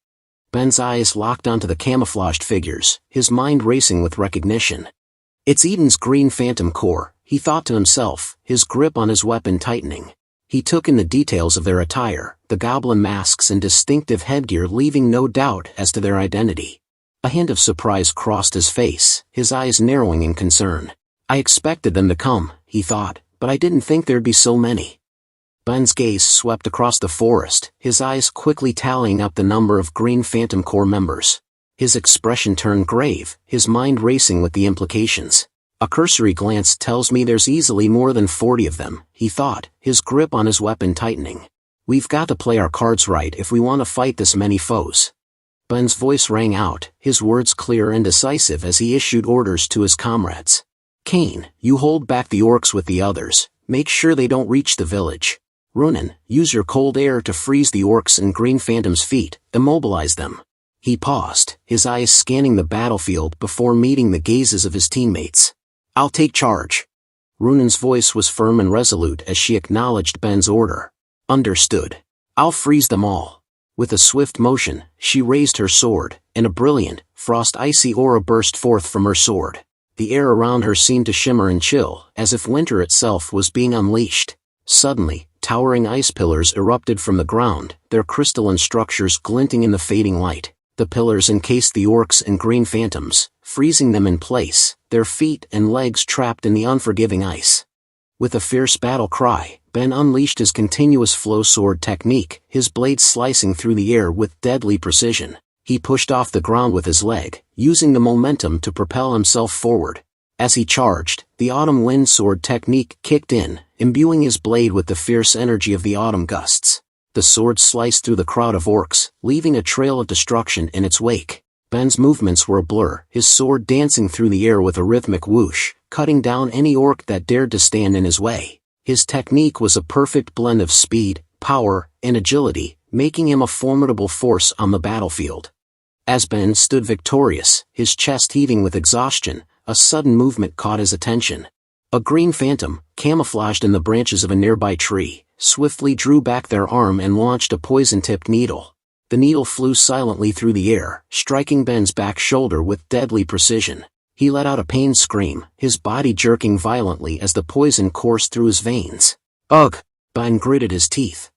Ben's eyes locked onto the camouflaged figures, his mind racing with recognition. It's Eden's Green Phantom Corps, he thought to himself, his grip on his weapon tightening. He took in the details of their attire, the goblin masks and distinctive headgear, leaving no doubt as to their identity. A hint of surprise crossed his face, his eyes narrowing in concern. I expected them to come, he thought, but I didn't think there'd be so many. Ben's gaze swept across the forest, his eyes quickly tallying up the number of Green Phantom Corps members. His expression turned grave, his mind racing with the implications. A cursory glance tells me there's easily more than 40 of them, he thought, his grip on his weapon tightening. We've got to play our cards right if we want to fight this many foes. Ben's voice rang out, his words clear and decisive as he issued orders to his comrades. Kane, you hold back the orcs with the others, make sure they don't reach the village. Ronan, use your cold air to freeze the orcs and Green Phantom's feet, immobilize them. He paused, his eyes scanning the battlefield before meeting the gazes of his teammates. I'll take charge. Runan's voice was firm and resolute as she acknowledged Ben's order. Understood. I'll freeze them all. With a swift motion, she raised her sword, and a brilliant, frost-icy aura burst forth from her sword. The air around her seemed to shimmer and chill, as if winter itself was being unleashed. Suddenly, towering ice pillars erupted from the ground, their crystalline structures glinting in the fading light. The pillars encased the orcs and Green Phantoms, freezing them in place, their feet and legs trapped in the unforgiving ice. With a fierce battle cry, Ben unleashed his continuous flow sword technique, his blade slicing through the air with deadly precision. He pushed off the ground with his leg, using the momentum to propel himself forward. As he charged, the autumn wind sword technique kicked in, imbuing his blade with the fierce energy of the autumn gusts. The sword sliced through the crowd of orcs, leaving a trail of destruction in its wake. Ben's movements were a blur, his sword dancing through the air with a rhythmic whoosh, cutting down any orc that dared to stand in his way. His technique was a perfect blend of speed, power, and agility, making him a formidable force on the battlefield. As Ben stood victorious, his chest heaving with exhaustion, a sudden movement caught his attention. A Green Phantom, camouflaged in the branches of a nearby tree, swiftly drew back their arm and launched a poison-tipped needle. The needle flew silently through the air, striking Ben's back shoulder with deadly precision. He let out a pained scream, his body jerking violently as the poison coursed through his veins. Ugh! Ben gritted his teeth.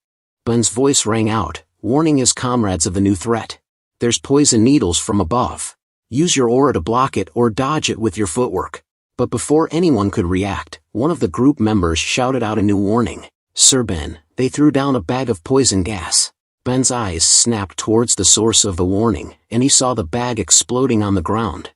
Ben's voice rang out, warning his comrades of the new threat. There's poison needles from above. Use your aura to block it or dodge it with your footwork. But before anyone could react, one of the group members shouted out a new warning. Sir Ben, they threw down a bag of poison gas. Ben's eyes snapped towards the source of the warning, and he saw the bag exploding on the ground.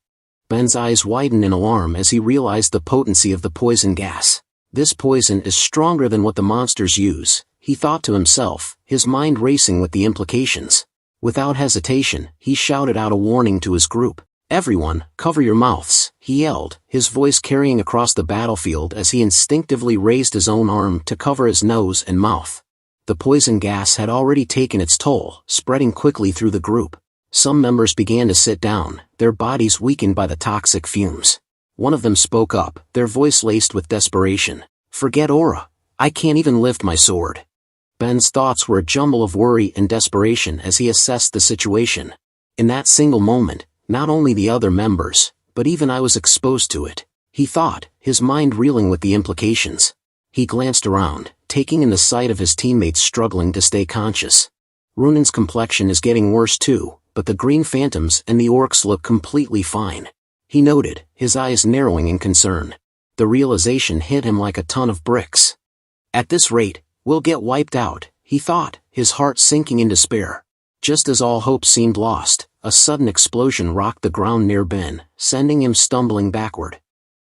Ben's eyes widened in alarm as he realized the potency of the poison gas. This poison is stronger than what the monsters use, he thought to himself, his mind racing with the implications. Without hesitation, he shouted out a warning to his group. Everyone, cover your mouths, he yelled, his voice carrying across the battlefield as he instinctively raised his own arm to cover his nose and mouth. The poison gas had already taken its toll, spreading quickly through the group. Some members began to sit down, their bodies weakened by the toxic fumes. One of them spoke up, their voice laced with desperation. Forget aura. I can't even lift my sword. Ben's thoughts were a jumble of worry and desperation as he assessed the situation. In that single moment, not only the other members, but even I was exposed to it, he thought, his mind reeling with the implications. He glanced around, taking in the sight of his teammates struggling to stay conscious. Runan's complexion is getting worse too, but the Green Phantoms and the orcs look completely fine. He noted, his eyes narrowing in concern. The realization hit him like a ton of bricks. At this rate, we'll get wiped out, he thought, his heart sinking in despair. Just as all hope seemed lost, a sudden explosion rocked the ground near Ben, sending him stumbling backward.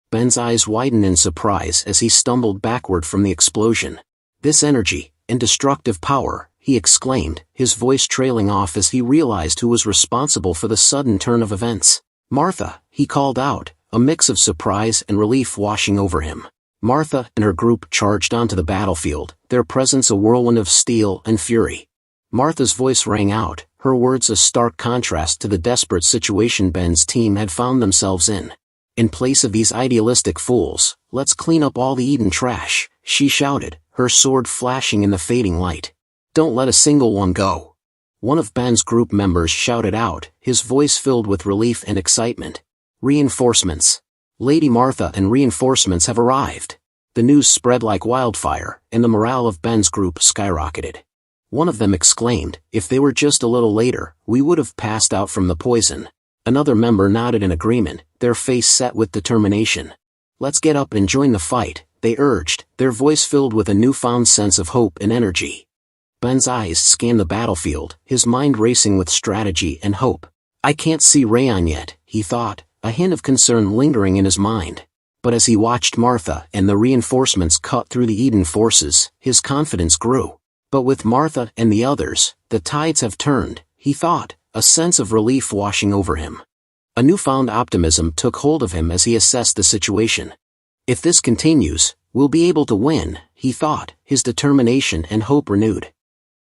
Ben's eyes widened in surprise as he stumbled backward from the explosion. This energy, and destructive power, he exclaimed, his voice trailing off as he realized who was responsible for the sudden turn of events. Martha, he called out, a mix of surprise and relief washing over him. Martha and her group charged onto the battlefield, their presence a whirlwind of steel and fury. Martha's voice rang out, her words a stark contrast to the desperate situation Ben's team had found themselves in. In place of these idealistic fools, let's clean up all the Eden trash, she shouted, her sword flashing in the fading light. Don't let a single one go. One of Ben's group members shouted out, his voice filled with relief and excitement. Reinforcements. Lady Martha and reinforcements have arrived. The news spread like wildfire, and the morale of Ben's group skyrocketed. One of them exclaimed, if they were just a little later, we would have passed out from the poison. Another member nodded in agreement, their face set with determination. Let's get up and join the fight, they urged, their voice filled with a newfound sense of hope and energy. Ben's eyes scanned the battlefield, his mind racing with strategy and hope. I can't see Raon yet, he thought, a hint of concern lingering in his mind. But as he watched Martha and the reinforcements cut through the Eden forces, his confidence grew. But with Martha and the others, the tides have turned, he thought, a sense of relief washing over him. A newfound optimism took hold of him as he assessed the situation. If this continues, we'll be able to win, he thought, his determination and hope renewed.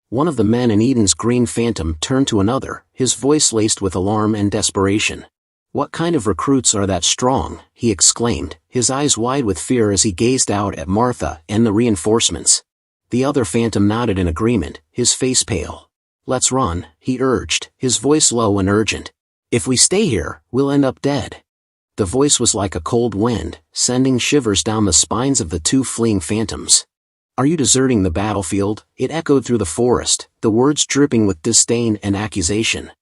One of the men in Eden's green phantom turned to another, his voice laced with alarm and desperation. What kind of recruits are that strong, he exclaimed, his eyes wide with fear as he gazed out at Martha and the reinforcements. The other phantom nodded in agreement, his face pale. Let's run, he urged, his voice low and urgent. If we stay here, we'll end up dead. The voice was like a cold wind, sending shivers down the spines of the two fleeing phantoms. Are you deserting the battlefield? It echoed through the forest, the words dripping with disdain and accusation.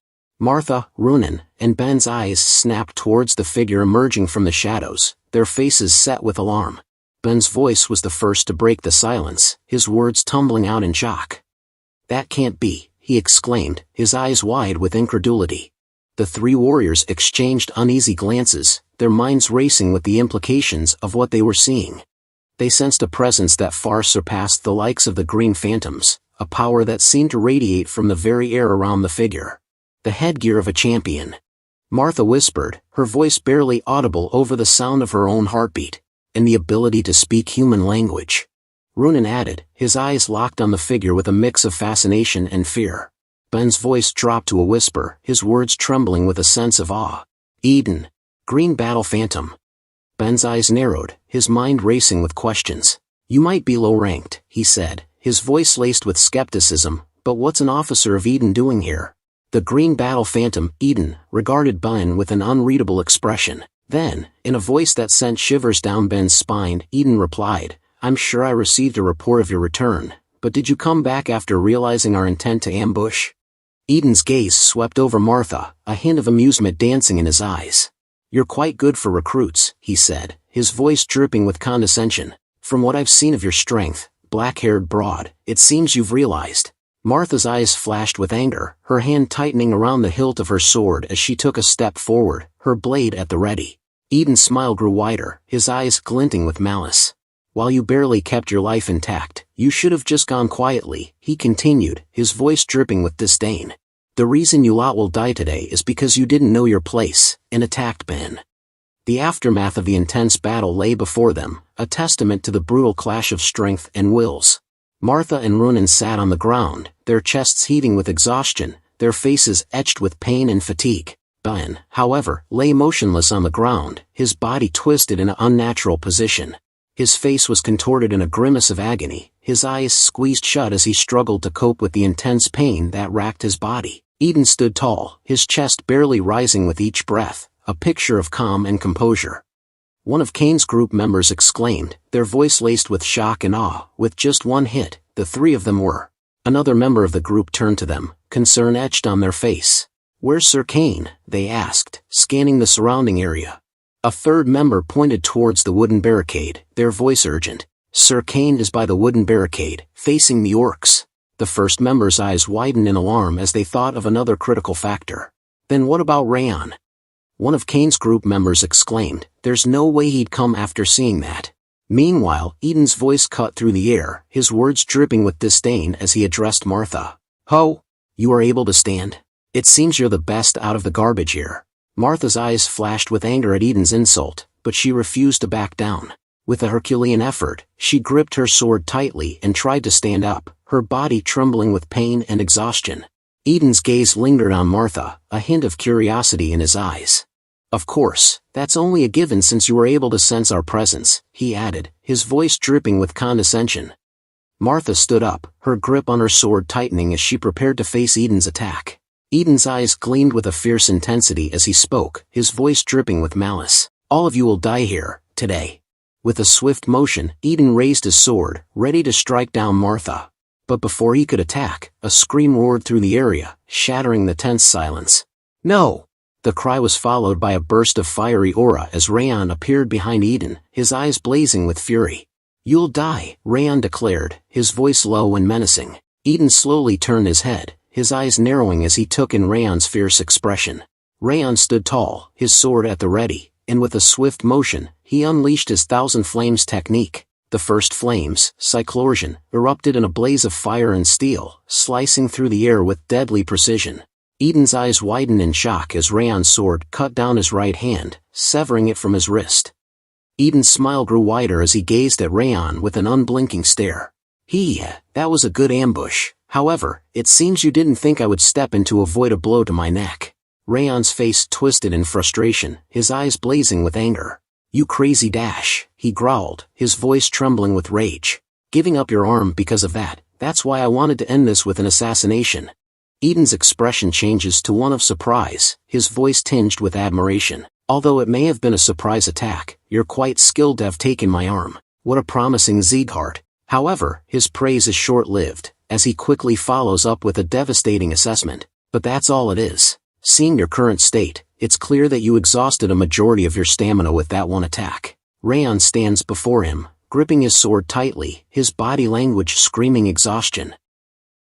Martha, Ronan, and Ben's eyes snapped towards the figure emerging from the shadows, their faces set with alarm. Ben's voice was the first to break the silence, his words tumbling out in shock. That can't be, he exclaimed, his eyes wide with incredulity. The three warriors exchanged uneasy glances, their minds racing with the implications of what they were seeing. They sensed a presence that far surpassed the likes of the green phantoms, a power that seemed to radiate from the very air around the figure. The headgear of a champion. Martha whispered, her voice barely audible over the sound of her own heartbeat, and the ability to speak human language. Ronan added, his eyes locked on the figure with a mix of fascination and fear. Ben's voice dropped to a whisper, his words trembling with a sense of awe. Eden. Green battle phantom. Ben's eyes narrowed, his mind racing with questions. You might be low-ranked, he said, his voice laced with skepticism, but what's an officer of Eden doing here? The green battle phantom, Eden, regarded Ben with an unreadable expression. Then, in a voice that sent shivers down Ben's spine, Eden replied, I'm sure I received a report of your return, but did you come back after realizing our intent to ambush? Eden's gaze swept over Martha, a hint of amusement dancing in his eyes. You're quite good for recruits, he said, his voice dripping with condescension. From what I've seen of your strength, black-haired broad, it seems you've realized. Martha's eyes flashed with anger, her hand tightening around the hilt of her sword as she took a step forward, her blade at the ready. Eden's smile grew wider, his eyes glinting with malice. While you barely kept your life intact, you should have just gone quietly, he continued, his voice dripping with disdain. The reason you lot will die today is because you didn't know your place, and attacked Ben. The aftermath of the intense battle lay before them, a testament to the brutal clash of strength and wills. Martha and Ronan sat on the ground, their chests heaving with exhaustion, their faces etched with pain and fatigue. Ben, however, lay motionless on the ground, his body twisted in an unnatural position. His face was contorted in a grimace of agony, his eyes squeezed shut as he struggled to cope with the intense pain that racked his body. Eden stood tall, his chest barely rising with each breath, a picture of calm and composure. One of Kane's group members exclaimed, their voice laced with shock and awe, with just one hit, the three of them were. Another member of the group turned to them, concern etched on their face. Where's Sir Kane? They asked, scanning the surrounding area. A third member pointed towards the wooden barricade, their voice urgent. Sir Kane is by the wooden barricade, facing the orcs. The first member's eyes widened in alarm as they thought of another critical factor. Then what about Raon? One of Kane's group members exclaimed, there's no way he'd come after seeing that. Meanwhile, Eden's voice cut through the air, his words dripping with disdain as he addressed Martha. Ho! You are able to stand? It seems you're the best out of the garbage here. Martha's eyes flashed with anger at Eden's insult, but she refused to back down. With a Herculean effort, she gripped her sword tightly and tried to stand up, her body trembling with pain and exhaustion. Eden's gaze lingered on Martha, a hint of curiosity in his eyes. Of course, that's only a given since you were able to sense our presence, he added, his voice dripping with condescension. Martha stood up, her grip on her sword tightening as she prepared to face Eden's attack. Eden's eyes gleamed with a fierce intensity as he spoke, his voice dripping with malice. All of you will die here, today. With a swift motion, Eden raised his sword, ready to strike down Martha. But before he could attack, a scream roared through the area, shattering the tense silence. No! The cry was followed by a burst of fiery aura as Raon appeared behind Eden, his eyes blazing with fury. You'll die, Raon declared, his voice low and menacing. Eden slowly turned his head, his eyes narrowing as he took in Raon's fierce expression. Raon stood tall, his sword at the ready, and with a swift motion, he unleashed his Thousand Flames technique. The first flames, cyclorsion, erupted in a blaze of fire and steel, slicing through the air with deadly precision. Eden's eyes widened in shock as Raon's sword cut down his right hand, severing it from his wrist. Eden's smile grew wider as he gazed at Raon with an unblinking stare. That was a good ambush. However, it seems you didn't think I would step in to avoid a blow to my neck. Raon's face twisted in frustration, his eyes blazing with anger. You crazy dash, he growled, his voice trembling with rage. Giving up your arm because of that, that's why I wanted to end this with an assassination. Eden's expression changes to one of surprise, his voice tinged with admiration. Although it may have been a surprise attack, you're quite skilled to have taken my arm. What a promising Sieghart. However, his praise is short-lived, as he quickly follows up with a devastating assessment. But that's all it is. Seeing your current state, it's clear that you exhausted a majority of your stamina with that one attack. Raon stands before him, gripping his sword tightly, his body language screaming exhaustion.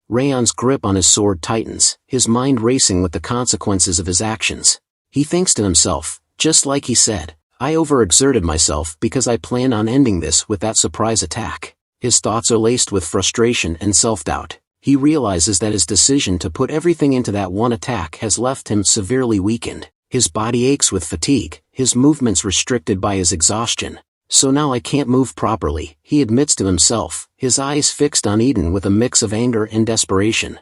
Raon's grip on his sword tightens, his mind racing with the consequences of his actions. He thinks to himself, just like he said, I overexerted myself because I planned on ending this with that surprise attack. His thoughts are laced with frustration and self-doubt. He realizes that his decision to put everything into that one attack has left him severely weakened. His body aches with fatigue, his movements restricted by his exhaustion. So now I can't move properly, he admits to himself, his eyes fixed on Eden with a mix of anger and desperation.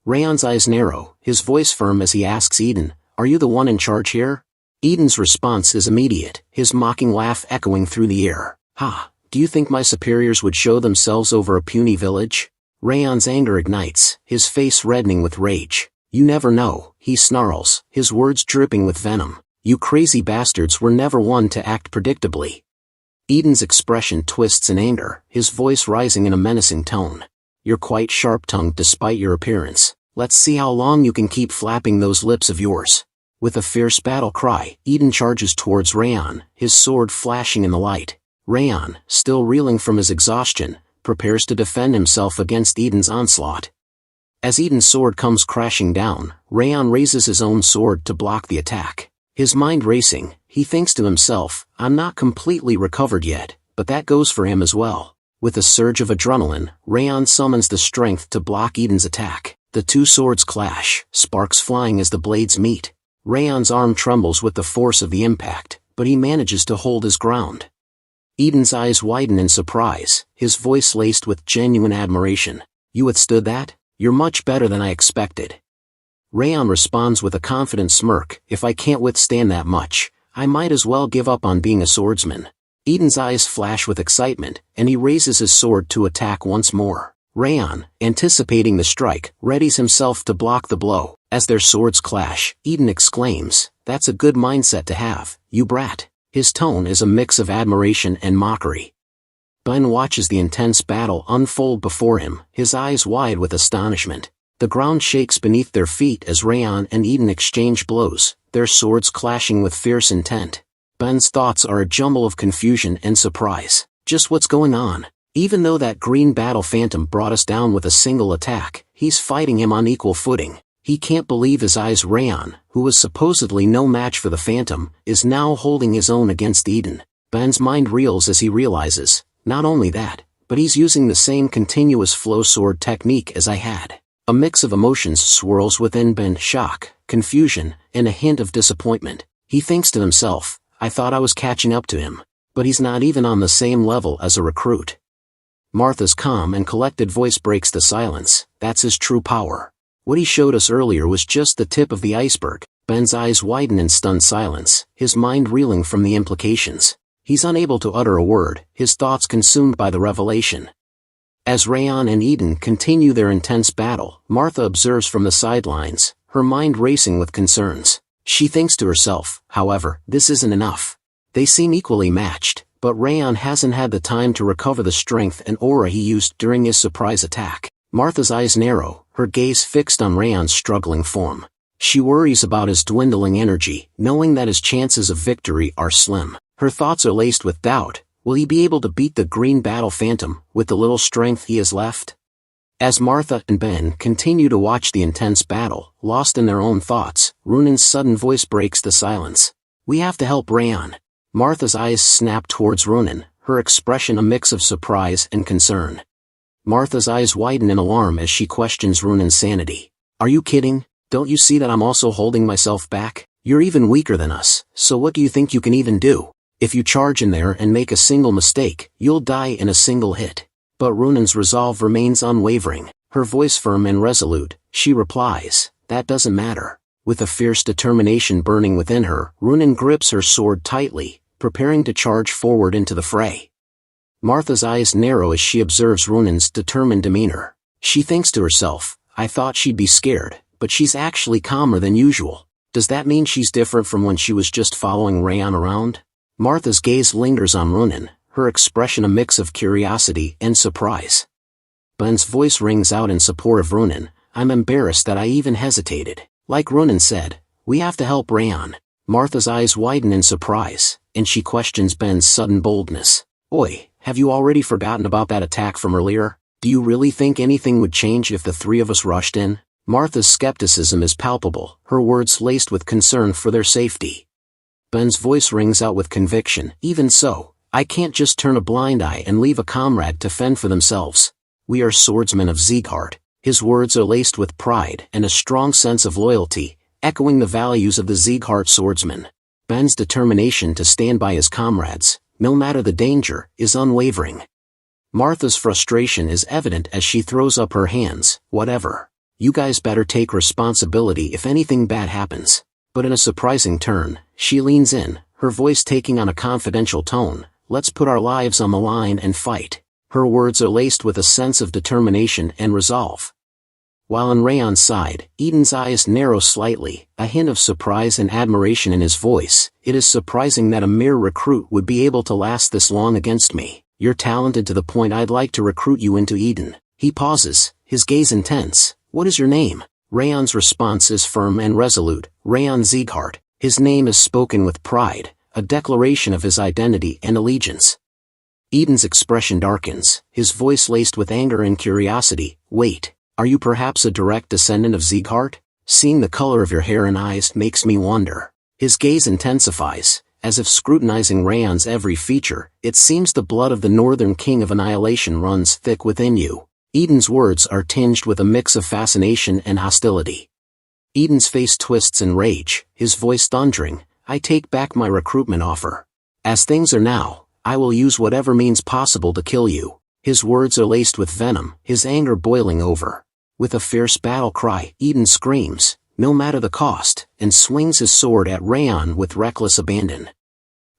Raon's eyes narrow, his voice firm as he asks Eden, are you the one in charge here? Eden's response is immediate, his mocking laugh echoing through the air. Ha, do you think my superiors would show themselves over a puny village? Raon's anger ignites, his face reddening with rage. You never know, he snarls, his words dripping with venom. You crazy bastards were never one to act predictably. Eden's expression twists in anger, his voice rising in a menacing tone. You're quite sharp-tongued despite your appearance. Let's see how long you can keep flapping those lips of yours. With a fierce battle cry, Eden charges towards Raon, his sword flashing in the light. Raon, still reeling from his exhaustion, prepares to defend himself against Eden's onslaught. As Eden's sword comes crashing down, Raon raises his own sword to block the attack. His mind racing, he thinks to himself, I'm not completely recovered yet, but that goes for him as well. With a surge of adrenaline, Raon summons the strength to block Eden's attack. The two swords clash, sparks flying as the blades meet. Raon's arm trembles with the force of the impact, but he manages to hold his ground. Eden's eyes widen in surprise, his voice laced with genuine admiration. You withstood that? You're much better than I expected. Raon responds with a confident smirk, if I can't withstand that much, I might as well give up on being a swordsman. Eden's eyes flash with excitement, and he raises his sword to attack once more. Raon, anticipating the strike, readies himself to block the blow. As their swords clash, Eden exclaims, that's a good mindset to have, you brat. His tone is a mix of admiration and mockery. Ben watches the intense battle unfold before him, his eyes wide with astonishment. The ground shakes beneath their feet as Raon and Eden exchange blows, their swords clashing with fierce intent. Ben's thoughts are a jumble of confusion and surprise. Just what's going on? Even though that green battle phantom brought us down with a single attack, he's fighting him on equal footing. He can't believe his eyes. Raon, who was supposedly no match for the phantom, is now holding his own against Eden. Ben's mind reels as he realizes, not only that, but he's using the same continuous flow sword technique as I had. A mix of emotions swirls within Ben, shock, confusion, and a hint of disappointment. He thinks to himself, I thought I was catching up to him, but he's not even on the same level as a recruit. Martha's calm and collected voice breaks the silence. That's his true power. What he showed us earlier was just the tip of the iceberg. Ben's eyes widen in stunned silence, his mind reeling from the implications. He's unable to utter a word, his thoughts consumed by the revelation. As Raon and Eden continue their intense battle, Martha observes from the sidelines, her mind racing with concerns. She thinks to herself, however, this isn't enough. They seem equally matched, but Raon hasn't had the time to recover the strength and aura he used during his surprise attack. Martha's eyes narrow, her gaze fixed on Raon's struggling form. She worries about his dwindling energy, knowing that his chances of victory are slim. Her thoughts are laced with doubt. Will he be able to beat the green battle phantom with the little strength he has left? As Martha and Ben continue to watch the intense battle, lost in their own thoughts, Runan's sudden voice breaks the silence. We have to help Raon. Martha's eyes snap towards Runan, her expression a mix of surprise and concern. Martha's eyes widen in alarm as she questions Runan's sanity. Are you kidding? Don't you see that I'm also holding myself back? You're even weaker than us, so what do you think you can even do? If you charge in there and make a single mistake, you'll die in a single hit. But Runan's resolve remains unwavering, her voice firm and resolute. She replies, that doesn't matter. With a fierce determination burning within her, Runan grips her sword tightly, preparing to charge forward into the fray. Martha's eyes narrow as she observes Runan's determined demeanor. She thinks to herself, I thought she'd be scared, but she's actually calmer than usual. Does that mean she's different from when she was just following Raon around? Martha's gaze lingers on Runan, her expression a mix of curiosity and surprise. Ben's voice rings out in support of Runan. I'm embarrassed that I even hesitated. Like Runan said, we have to help Raon. Martha's eyes widen in surprise, and she questions Ben's sudden boldness. Oi, have you already forgotten about that attack from earlier? Do you really think anything would change if the three of us rushed in? Martha's skepticism is palpable, her words laced with concern for their safety. Ben's voice rings out with conviction. Even so, I can't just turn a blind eye and leave a comrade to fend for themselves. We are swordsmen of Sieghart. His words are laced with pride and a strong sense of loyalty, echoing the values of the Sieghart swordsman. Ben's determination to stand by his comrades, no matter the danger, is unwavering. Martha's frustration is evident as she throws up her hands. Whatever. You guys better take responsibility if anything bad happens. But in a surprising turn, she leans in, her voice taking on a confidential tone. Let's put our lives on the line and fight. Her words are laced with a sense of determination and resolve. While on Raon's side, Eden's eyes narrow slightly, a hint of surprise and admiration in his voice. It is surprising that a mere recruit would be able to last this long against me. You're talented to the point I'd like to recruit you into Eden. He pauses, his gaze intense. What is your name? Raon's response is firm and resolute. Raon Sieghart. His name is spoken with pride, a declaration of his identity and allegiance. Eden's expression darkens, his voice laced with anger and curiosity. Wait, are you perhaps a direct descendant of Sieghart? Seeing the color of your hair and eyes makes me wonder. His gaze intensifies, as if scrutinizing Raon's every feature. It seems the blood of the northern king of annihilation runs thick within you. Eden's words are tinged with a mix of fascination and hostility. Eden's face twists in rage, his voice thundering. I take back my recruitment offer. As things are now, I will use whatever means possible to kill you. His words are laced with venom, his anger boiling over. With a fierce battle cry, Eden screams, no matter the cost, and swings his sword at Raon with reckless abandon.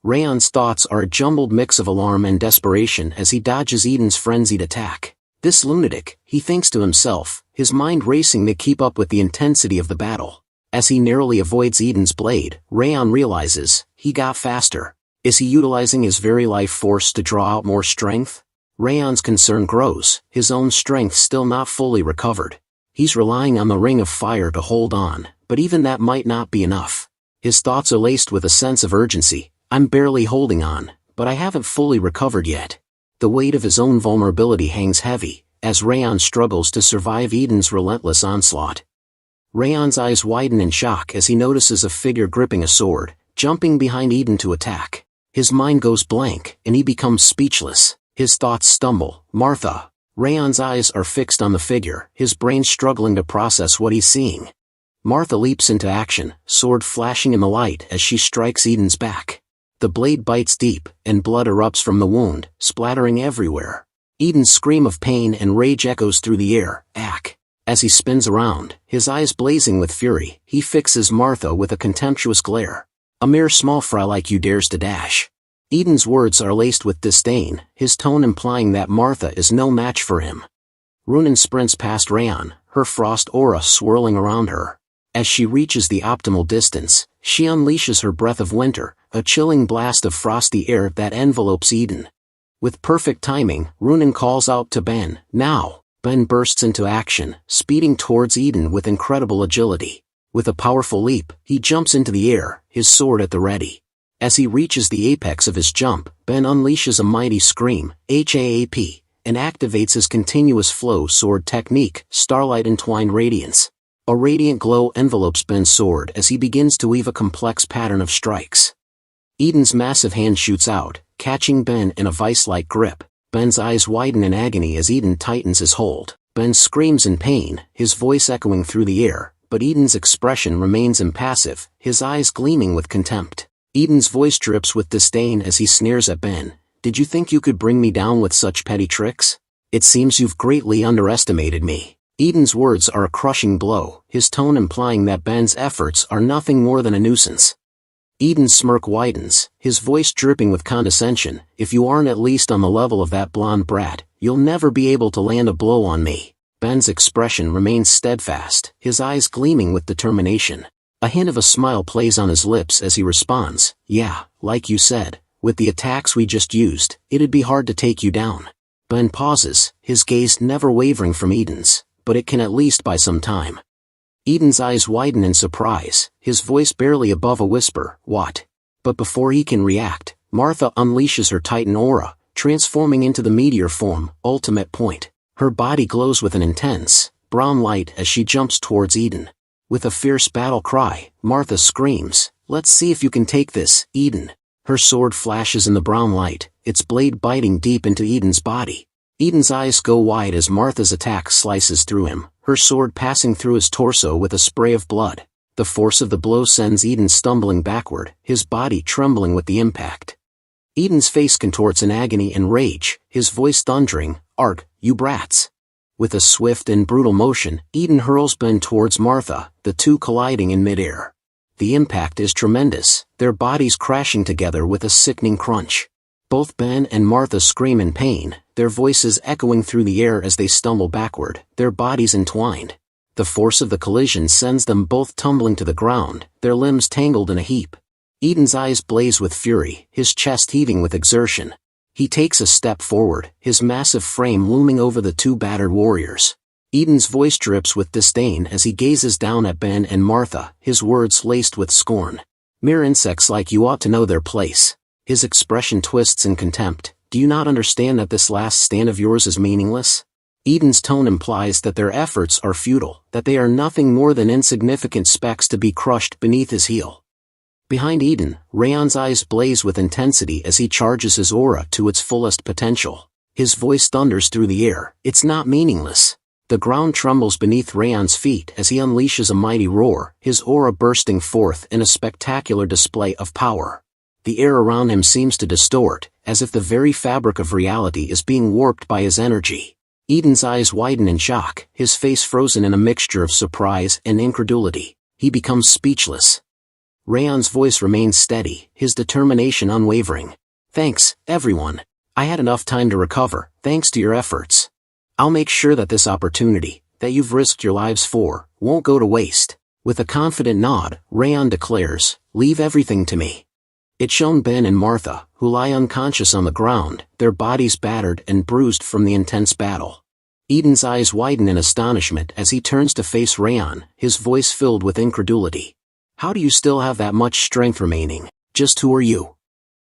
Raon's thoughts are a jumbled mix of alarm and desperation as he dodges Eden's frenzied attack. This lunatic, he thinks to himself, his mind racing to keep up with the intensity of the battle. As he narrowly avoids Eden's blade, Raon realizes, he got faster. Is he utilizing his very life force to draw out more strength? Raon's concern grows, his own strength still not fully recovered. He's relying on the ring of fire to hold on, but even that might not be enough. His thoughts are laced with a sense of urgency. I'm barely holding on, but I haven't fully recovered yet. The weight of his own vulnerability hangs heavy, as Raon struggles to survive Eden's relentless onslaught. Raon's eyes widen in shock as he notices a figure gripping a sword, jumping behind Eden to attack. His mind goes blank, and he becomes speechless. His thoughts stumble. Martha. Raon's eyes are fixed on the figure, his brain struggling to process what he's seeing. Martha leaps into action, sword flashing in the light as she strikes Eden's back. The blade bites deep, and blood erupts from the wound, splattering everywhere. Eden's scream of pain and rage echoes through the air. Ack! As he spins around, his eyes blazing with fury, he fixes Martha with a contemptuous glare. A mere small fry like you dares to dash. Eden's words are laced with disdain, his tone implying that Martha is no match for him. Runan sprints past Raon, her frost aura swirling around her. As she reaches the optimal distance, she unleashes her breath of winter, a chilling blast of frosty air that envelopes Eden. With perfect timing, Runan calls out to Ben, "Now!" Ben bursts into action, speeding towards Eden with incredible agility. With a powerful leap, he jumps into the air, his sword at the ready. As he reaches the apex of his jump, Ben unleashes a mighty scream, HAAP, and activates his continuous flow sword technique, Starlight Entwined Radiance. A radiant glow envelopes Ben's sword as he begins to weave a complex pattern of strikes. Eden's massive hand shoots out, catching Ben in a vice-like grip. Ben's eyes widen in agony as Eden tightens his hold. Ben screams in pain, his voice echoing through the air, but Eden's expression remains impassive, his eyes gleaming with contempt. Eden's voice drips with disdain as he sneers at Ben. "Did you think you could bring me down with such petty tricks? It seems you've greatly underestimated me." Eden's words are a crushing blow, his tone implying that Ben's efforts are nothing more than a nuisance. Eden's smirk widens, his voice dripping with condescension. "If you aren't at least on the level of that blonde brat, you'll never be able to land a blow on me." Ben's expression remains steadfast, his eyes gleaming with determination. A hint of a smile plays on his lips as he responds, "Yeah, like you said, with the attacks we just used, it'd be hard to take you down." Ben pauses, his gaze never wavering from Eden's, but it can at least buy some time. Eden's eyes widen in surprise, his voice barely above a whisper, "What?" But before he can react, Martha unleashes her Titan aura, transforming into the meteor form, Ultimate Point. Her body glows with an intense, brown light as she jumps towards Eden. With a fierce battle cry, Martha screams, "Let's see if you can take this, Eden." Her sword flashes in the brown light, its blade biting deep into Eden's body. Eden's eyes go wide as Martha's attack slices through him, her sword passing through his torso with a spray of blood. The force of the blow sends Eden stumbling backward, his body trembling with the impact. Eden's face contorts in agony and rage, his voice thundering, "Arg, you brats!" With a swift and brutal motion, Eden hurls Ben towards Martha, the two colliding in midair. The impact is tremendous, their bodies crashing together with a sickening crunch. Both Ben and Martha scream in pain, their voices echoing through the air as they stumble backward, their bodies entwined. The force of the collision sends them both tumbling to the ground, their limbs tangled in a heap. Eden's eyes blaze with fury, his chest heaving with exertion. He takes a step forward, his massive frame looming over the two battered warriors. Eden's voice drips with disdain as he gazes down at Ben and Martha, his words laced with scorn. "Mere insects like you ought to know their place." His expression twists in contempt. "Do you not understand that this last stand of yours is meaningless?" Eden's tone implies that their efforts are futile, that they are nothing more than insignificant specks to be crushed beneath his heel. Behind Eden, Raon's eyes blaze with intensity as he charges his aura to its fullest potential. His voice thunders through the air, "It's not meaningless." The ground trembles beneath Raon's feet as he unleashes a mighty roar, his aura bursting forth in a spectacular display of power. The air around him seems to distort, as if the very fabric of reality is being warped by his energy. Eden's eyes widen in shock, his face frozen in a mixture of surprise and incredulity. He becomes speechless. Raon's voice remains steady, his determination unwavering. "Thanks, everyone. I had enough time to recover, thanks to your efforts. I'll make sure that this opportunity, that you've risked your lives for, won't go to waste." With a confident nod, Raon declares, "Leave everything to me." It shown Ben and Martha, who lie unconscious on the ground, their bodies battered and bruised from the intense battle. Eden's eyes widen in astonishment as he turns to face Raon, his voice filled with incredulity. "How do you still have that much strength remaining? Just who are you?"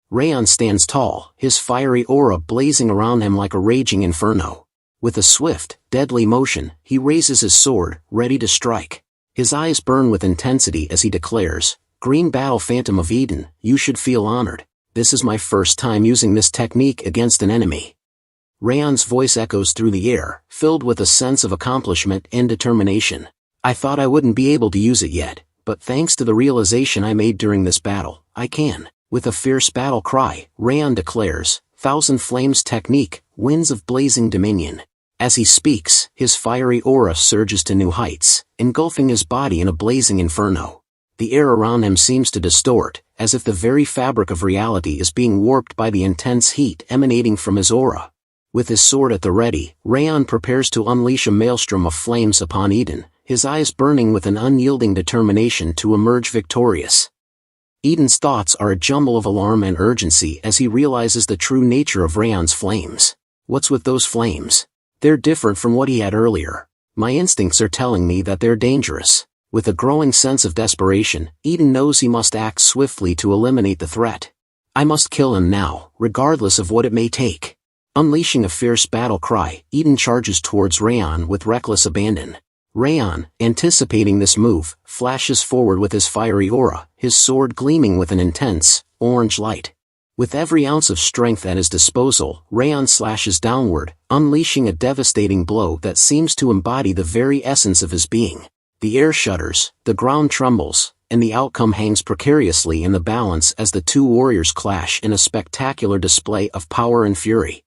Raon stands tall, his fiery aura blazing around him like a raging inferno. With a swift, deadly motion, he raises his sword, ready to strike. His eyes burn with intensity as he declares, "Green Battle Phantom of Eden, you should feel honored. This is my first time using this technique against an enemy." Raon's voice echoes through the air, filled with a sense of accomplishment and determination. "I thought I wouldn't be able to use it yet, but thanks to the realization I made during this battle, I can." With a fierce battle cry, Raon declares, "Thousand Flames Technique, Winds of Blazing Dominion." As he speaks, his fiery aura surges to new heights, engulfing his body in a blazing inferno. The air around him seems to distort, as if the very fabric of reality is being warped by the intense heat emanating from his aura. With his sword at the ready, Raon prepares to unleash a maelstrom of flames upon Eden, his eyes burning with an unyielding determination to emerge victorious. Eden's thoughts are a jumble of alarm and urgency as he realizes the true nature of Raon's flames. What's with those flames? They're different from what he had earlier. My instincts are telling me that they're dangerous. With a growing sense of desperation, Eden knows he must act swiftly to eliminate the threat. I must kill him now, regardless of what it may take. Unleashing a fierce battle cry, Eden charges towards Raon with reckless abandon. Raon, anticipating this move, flashes forward with his fiery aura, his sword gleaming with an intense, orange light. With every ounce of strength at his disposal, Raon slashes downward, unleashing a devastating blow that seems to embody the very essence of his being. The air shudders, the ground trembles, and the outcome hangs precariously in the balance as the two warriors clash in a spectacular display of power and fury.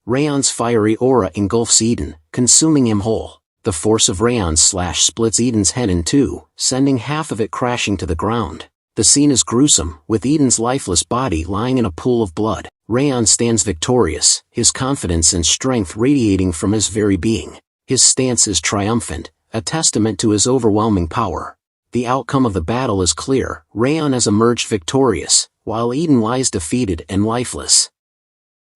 Raon's fiery aura engulfs Eden, consuming him whole. The force of Raon's slash splits Eden's head in two, sending half of it crashing to the ground. The scene is gruesome, with Eden's lifeless body lying in a pool of blood. Raon stands victorious, his confidence and strength radiating from his very being. His stance is triumphant, a testament to his overwhelming power. The outcome of the battle is clear. Raon has emerged victorious, while Eden lies defeated and lifeless.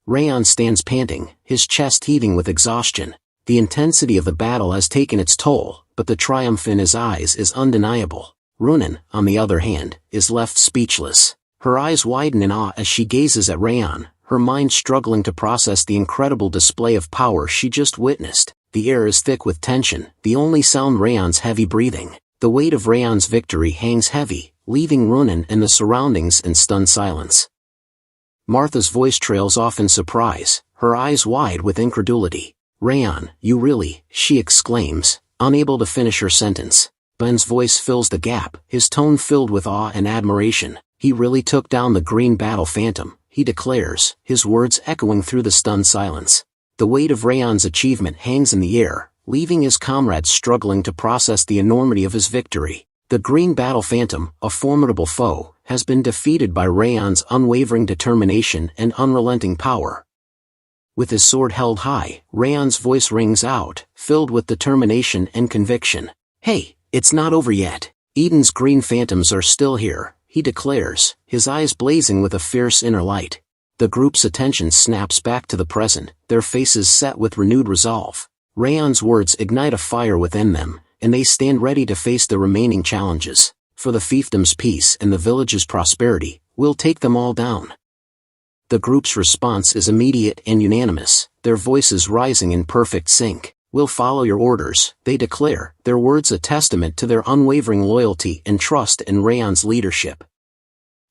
Raon stands panting, his chest heaving with exhaustion. The intensity of the battle has taken its toll, but the triumph in his eyes is undeniable. Runan, on the other hand, is left speechless. Her eyes widen in awe as she gazes at Raon, her mind struggling to process the incredible display of power she just witnessed. The air is thick with tension, the only sound Raon's heavy breathing. The weight of Raon's victory hangs heavy, leaving Runan and the surroundings in stunned silence. Martha's voice trails off in surprise, her eyes wide with incredulity. Raon, you really, she exclaims, unable to finish her sentence. Ben's voice fills the gap, his tone filled with awe and admiration. He really took down the green battle phantom, he declares, his words echoing through the stunned silence. The weight of Raon's achievement hangs in the air, leaving his comrades struggling to process the enormity of his victory. The green battle phantom, a formidable foe, has been defeated by Raon's unwavering determination and unrelenting power. With his sword held high, Raon's voice rings out, filled with determination and conviction. Hey, it's not over yet. Eden's green phantoms are still here, he declares, his eyes blazing with a fierce inner light. The group's attention snaps back to the present, their faces set with renewed resolve. Raon's words ignite a fire within them, and they stand ready to face the remaining challenges. For the fiefdom's peace and the village's prosperity, we'll take them all down. The group's response is immediate and unanimous, their voices rising in perfect sync. We'll follow your orders, they declare, their words a testament to their unwavering loyalty and trust in Raon's leadership.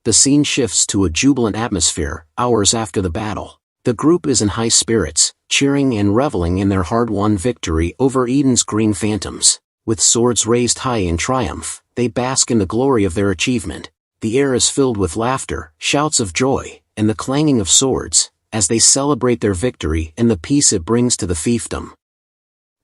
The scene shifts to a jubilant atmosphere, hours after the battle. The group is in high spirits, cheering and reveling in their hard-won victory over Eden's green phantoms. With swords raised high in triumph, they bask in the glory of their achievement. The air is filled with laughter, shouts of joy, and the clanging of swords, as they celebrate their victory and the peace it brings to the fiefdom.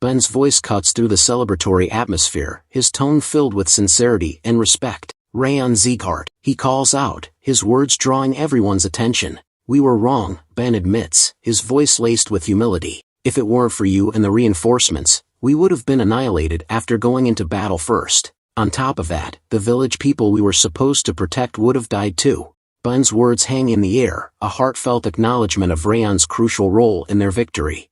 Ben's voice cuts through the celebratory atmosphere, his tone filled with sincerity and respect. Raon Sieghart, he calls out, his words drawing everyone's attention. We were wrong, Ben admits, his voice laced with humility. If it weren't for you and the reinforcements, we would have been annihilated after going into battle first. On top of that, the village people we were supposed to protect would have died too. Ben's words hang in the air, a heartfelt acknowledgement of Raon's crucial role in their victory.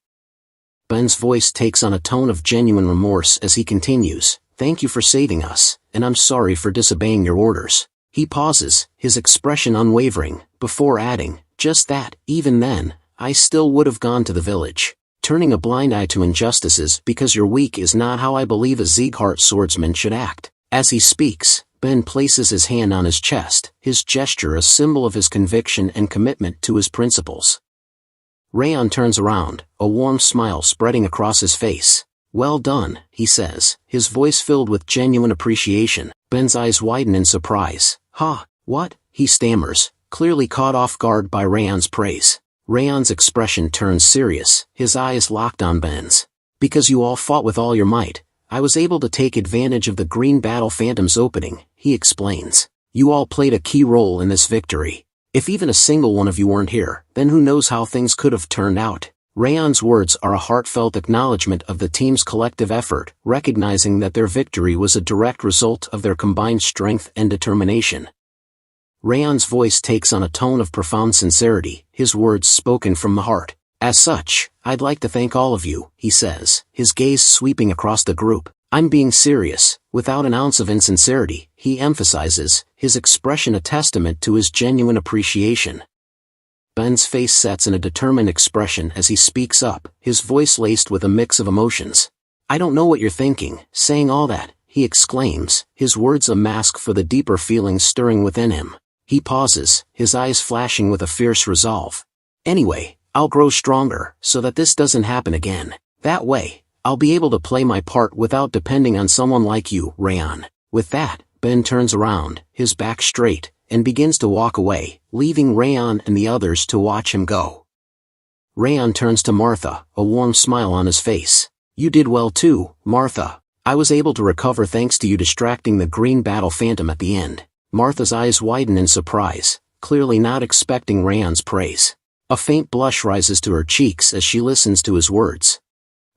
Ben's voice takes on a tone of genuine remorse as he continues, "Thank you for saving us, and I'm sorry for disobeying your orders." He pauses, his expression unwavering, before adding, "Just that, even then, I still would have gone to the village. Turning a blind eye to injustices because you're weak is not how I believe a Sieghart swordsman should act." As he speaks, Ben places his hand on his chest, his gesture a symbol of his conviction and commitment to his principles. Raon turns around, a warm smile spreading across his face. "Well done," he says, his voice filled with genuine appreciation. Ben's eyes widen in surprise. "Huh, what?" he stammers, clearly caught off guard by Raon's praise. Raon's expression turns serious, his eyes locked on Ben's. Because you all fought with all your might, I was able to take advantage of the Green Battle Phantom's opening, he explains. You all played a key role in this victory. If even a single one of you weren't here, then who knows how things could have turned out. Raon's words are a heartfelt acknowledgement of the team's collective effort, recognizing that their victory was a direct result of their combined strength and determination. Raon's voice takes on a tone of profound sincerity, his words spoken from the heart. As such, I'd like to thank all of you, he says, his gaze sweeping across the group. I'm being serious, without an ounce of insincerity, he emphasizes, his expression a testament to his genuine appreciation. Ben's face sets in a determined expression as he speaks up, his voice laced with a mix of emotions. I don't know what you're thinking, saying all that, he exclaims, his words a mask for the deeper feelings stirring within him. He pauses, his eyes flashing with a fierce resolve. Anyway, I'll grow stronger, so that this doesn't happen again. That way, I'll be able to play my part without depending on someone like you, Raon. With that, Ben turns around, his back straight, and begins to walk away, leaving Raon and the others to watch him go. Raon turns to Martha, a warm smile on his face. You did well too, Martha. I was able to recover thanks to you distracting the Green Battle Phantom at the end. Martha's eyes widen in surprise, clearly not expecting Raon's praise. A faint blush rises to her cheeks as she listens to his words.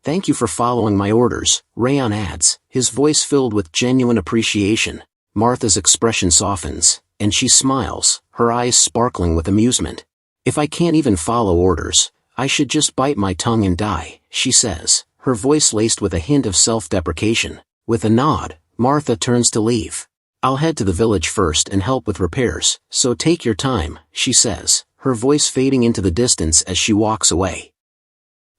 Thank you for following my orders, Raon adds, his voice filled with genuine appreciation. Martha's expression softens, and she smiles, her eyes sparkling with amusement. If I can't even follow orders, I should just bite my tongue and die, she says, her voice laced with a hint of self-deprecation. With a nod, Martha turns to leave. I'll head to the village first and help with repairs, so take your time, she says, her voice fading into the distance as she walks away.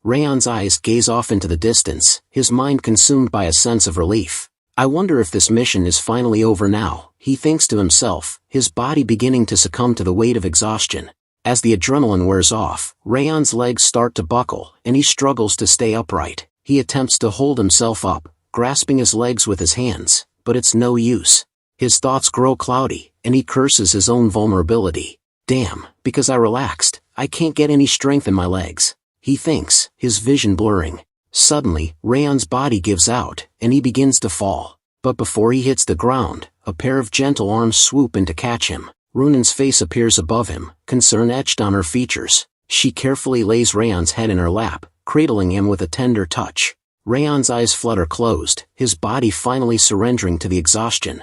Raon's eyes gaze off into the distance, his mind consumed by a sense of relief. I wonder if this mission is finally over now, he thinks to himself, his body beginning to succumb to the weight of exhaustion. As the adrenaline wears off, Raon's legs start to buckle, and he struggles to stay upright. He attempts to hold himself up, grasping his legs with his hands, but it's no use. His thoughts grow cloudy, and he curses his own vulnerability. Damn, because I relaxed, I can't get any strength in my legs, he thinks, his vision blurring. Suddenly, Raon's body gives out, and he begins to fall. But before he hits the ground, a pair of gentle arms swoop in to catch him. Runan's face appears above him, concern etched on her features. She carefully lays Raon's head in her lap, cradling him with a tender touch. Raon's eyes flutter closed, his body finally surrendering to the exhaustion.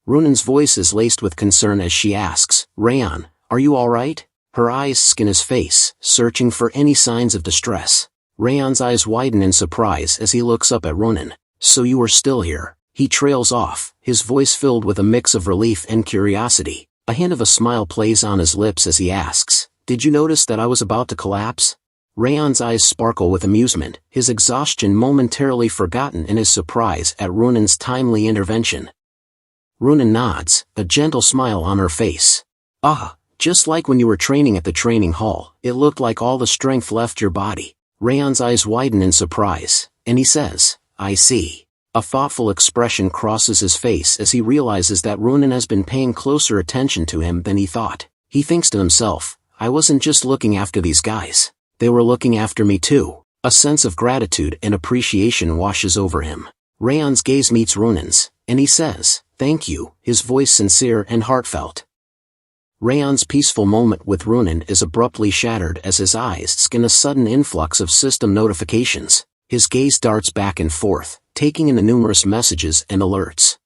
Runan's voice is laced with concern as she asks, Raon, are you alright? Her eyes scan his face, searching for any signs of distress. Raon's eyes widen in surprise as he looks up at Runan. So you are still here. He trails off, his voice filled with a mix of relief and curiosity. A hint of a smile plays on his lips as he asks, did you notice that I was about to collapse? Raon's eyes sparkle with amusement, his exhaustion momentarily forgotten in his surprise at Runan's timely intervention. Runan nods, a gentle smile on her face. Ah, just like when you were training at the training hall, it looked like all the strength left your body. Raon's eyes widen in surprise, and he says, I see. A thoughtful expression crosses his face as he realizes that Runan has been paying closer attention to him than he thought. He thinks to himself, I wasn't just looking after these guys. They were looking after me too. A sense of gratitude and appreciation washes over him. Raon's gaze meets Runan's, and he says, thank you, his voice sincere and heartfelt. Raon's peaceful moment with Runan is abruptly shattered as his eyes scan a sudden influx of system notifications. His gaze darts back and forth, taking in the numerous messages and alerts.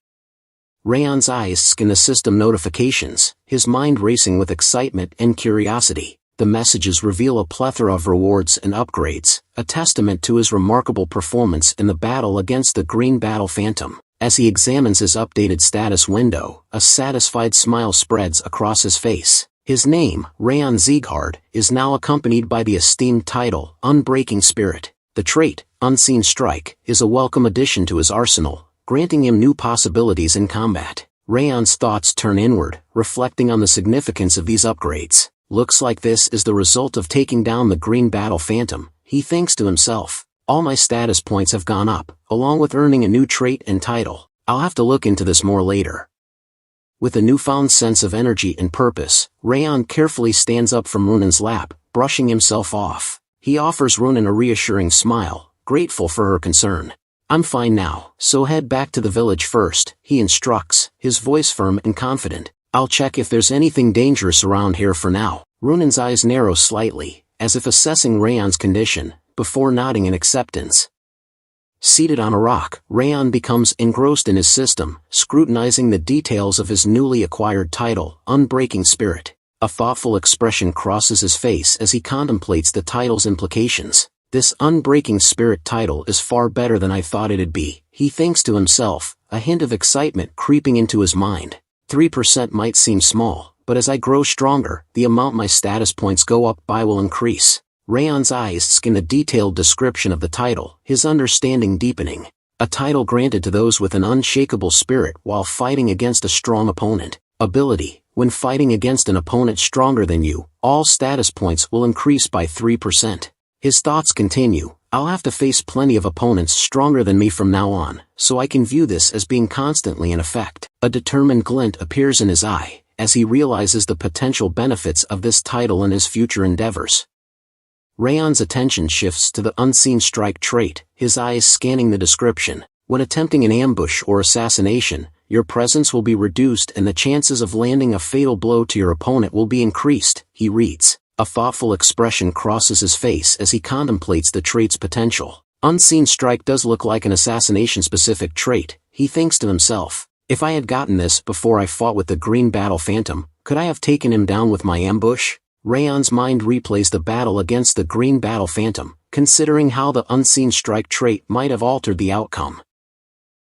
Raon's eyes scan the system notifications, his mind racing with excitement and curiosity. The messages reveal a plethora of rewards and upgrades, a testament to his remarkable performance in the battle against the Green Battle Phantom. As he examines his updated status window, a satisfied smile spreads across his face. His name, House Sieghart, is now accompanied by the esteemed title, Unbreaking Spirit. The trait, Unseen Strike, is a welcome addition to his arsenal, granting him new possibilities in combat. Raon's thoughts turn inward, reflecting on the significance of these upgrades. Looks like this is the result of taking down the Green Battle Phantom, he thinks to himself. All my status points have gone up, along with earning a new trait and title. I'll have to look into this more later. With a newfound sense of energy and purpose, Raon carefully stands up from Runan's lap, brushing himself off. He offers Runan a reassuring smile, grateful for her concern. I'm fine now, so head back to the village first, he instructs, his voice firm and confident. I'll check if there's anything dangerous around here for now. Runan's eyes narrow slightly, as if assessing Raon's condition, before nodding in acceptance. Seated on a rock, Raon becomes engrossed in his system, scrutinizing the details of his newly acquired title, Unbreaking Spirit. A thoughtful expression crosses his face as he contemplates the title's implications. This Unbreaking Spirit title is far better than I thought it'd be, he thinks to himself, a hint of excitement creeping into his mind. 3% might seem small, but as I grow stronger, the amount my status points go up by will increase. Raon's eyes scan a detailed description of the title, his understanding deepening. A title granted to those with an unshakable spirit while fighting against a strong opponent. Ability: when fighting against an opponent stronger than you, all status points will increase by 3%. His thoughts continue. I'll have to face plenty of opponents stronger than me from now on, so I can view this as being constantly in effect. A determined glint appears in his eye, as he realizes the potential benefits of this title in his future endeavors. Raon's attention shifts to the Unseen Strike trait, his eyes scanning the description. When attempting an ambush or assassination, your presence will be reduced and the chances of landing a fatal blow to your opponent will be increased, he reads. A thoughtful expression crosses his face as he contemplates the trait's potential. Unseen Strike does look like an assassination-specific trait, he thinks to himself. If I had gotten this before I fought with the Green Battle Phantom, could I have taken him down with my ambush? Raon's mind replays the battle against the Green Battle Phantom, considering how the Unseen Strike trait might have altered the outcome.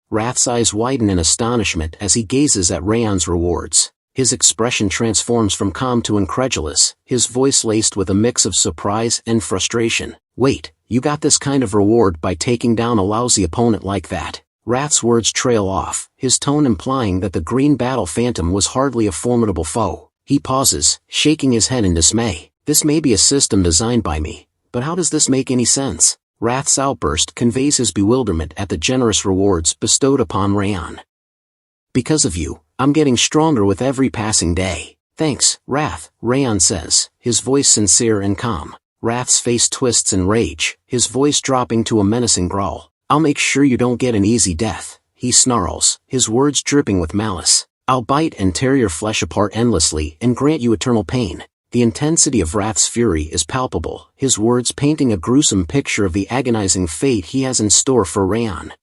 Wrath's eyes widen in astonishment as he gazes at Raon's rewards. His expression transforms from calm to incredulous, his voice laced with a mix of surprise and frustration. Wait, you got this kind of reward by taking down a lousy opponent like that? Wrath's words trail off, his tone implying that the Green Battle Phantom was hardly a formidable foe. He pauses, shaking his head in dismay. This may be a system designed by me, but how does this make any sense? Wrath's outburst conveys his bewilderment at the generous rewards bestowed upon Raon. Because of you, I'm getting stronger with every passing day. Thanks, Wrath, Raon says, his voice sincere and calm. Wrath's face twists in rage, his voice dropping to a menacing growl. I'll make sure you don't get an easy death, he snarls, his words dripping with malice. I'll bite and tear your flesh apart endlessly and grant you eternal pain. The intensity of Wrath's fury is palpable, his words painting a gruesome picture of the agonizing fate he has in store for Raon.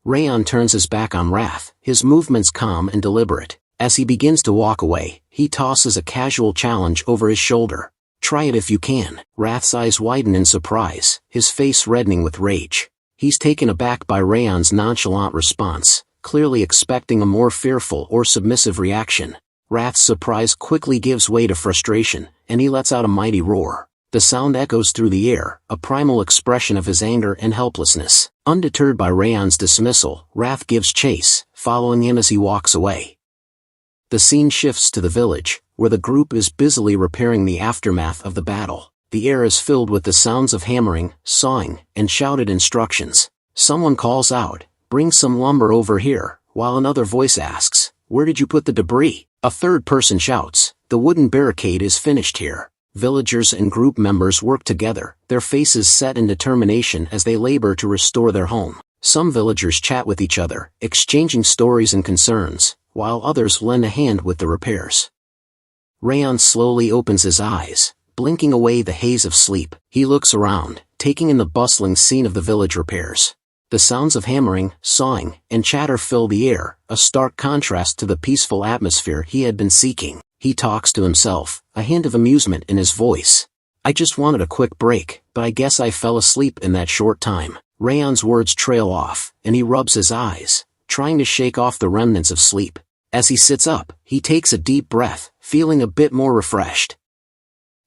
Raon turns his back on Wrath, his movements calm and deliberate. As he begins to walk away, he tosses a casual challenge over his shoulder. Try it if you can. Wrath's eyes widen in surprise, his face reddening with rage. He's taken aback by Raon's nonchalant response, clearly expecting a more fearful or submissive reaction. Wrath's surprise quickly gives way to frustration, and he lets out a mighty roar. The sound echoes through the air, a primal expression of his anger and helplessness. Undeterred by Raon's dismissal, Wrath gives chase, following him as he walks away. The scene shifts to the village, where the group is busily repairing the aftermath of the battle. The air is filled with the sounds of hammering, sawing, and shouted instructions. Someone calls out, "Bring some lumber over here," while another voice asks, "Where did you put the debris?" A third person shouts, "The wooden barricade is finished here." Villagers and group members work together, their faces set in determination as they labor to restore their home. Some villagers chat with each other, exchanging stories and concerns, while others lend a hand with the repairs. Raon slowly opens his eyes, blinking away the haze of sleep. He looks around, taking in the bustling scene of the village repairs. The sounds of hammering, sawing, and chatter fill the air, a stark contrast to the peaceful atmosphere he had been seeking. He talks to himself, a hint of amusement in his voice. "I just wanted a quick break, but I guess I fell asleep in that short time." Raon's words trail off, and he rubs his eyes, trying to shake off the remnants of sleep. As he sits up, he takes a deep breath, feeling a bit more refreshed.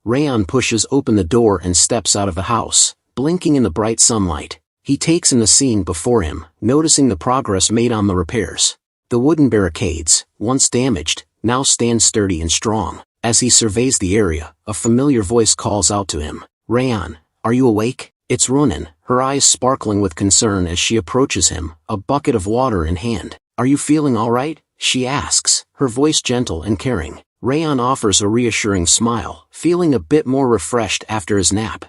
Raon pushes open the door and steps out of the house, blinking in the bright sunlight. He takes in the scene before him, noticing the progress made on the repairs. The wooden barricades, once damaged, now stand sturdy and strong. As he surveys the area, a familiar voice calls out to him. "Raon, are you awake?" It's Runan, her eyes sparkling with concern as she approaches him, a bucket of water in hand. "Are you feeling all right?" she asks, her voice gentle and caring. Raon offers a reassuring smile, feeling a bit more refreshed after his nap.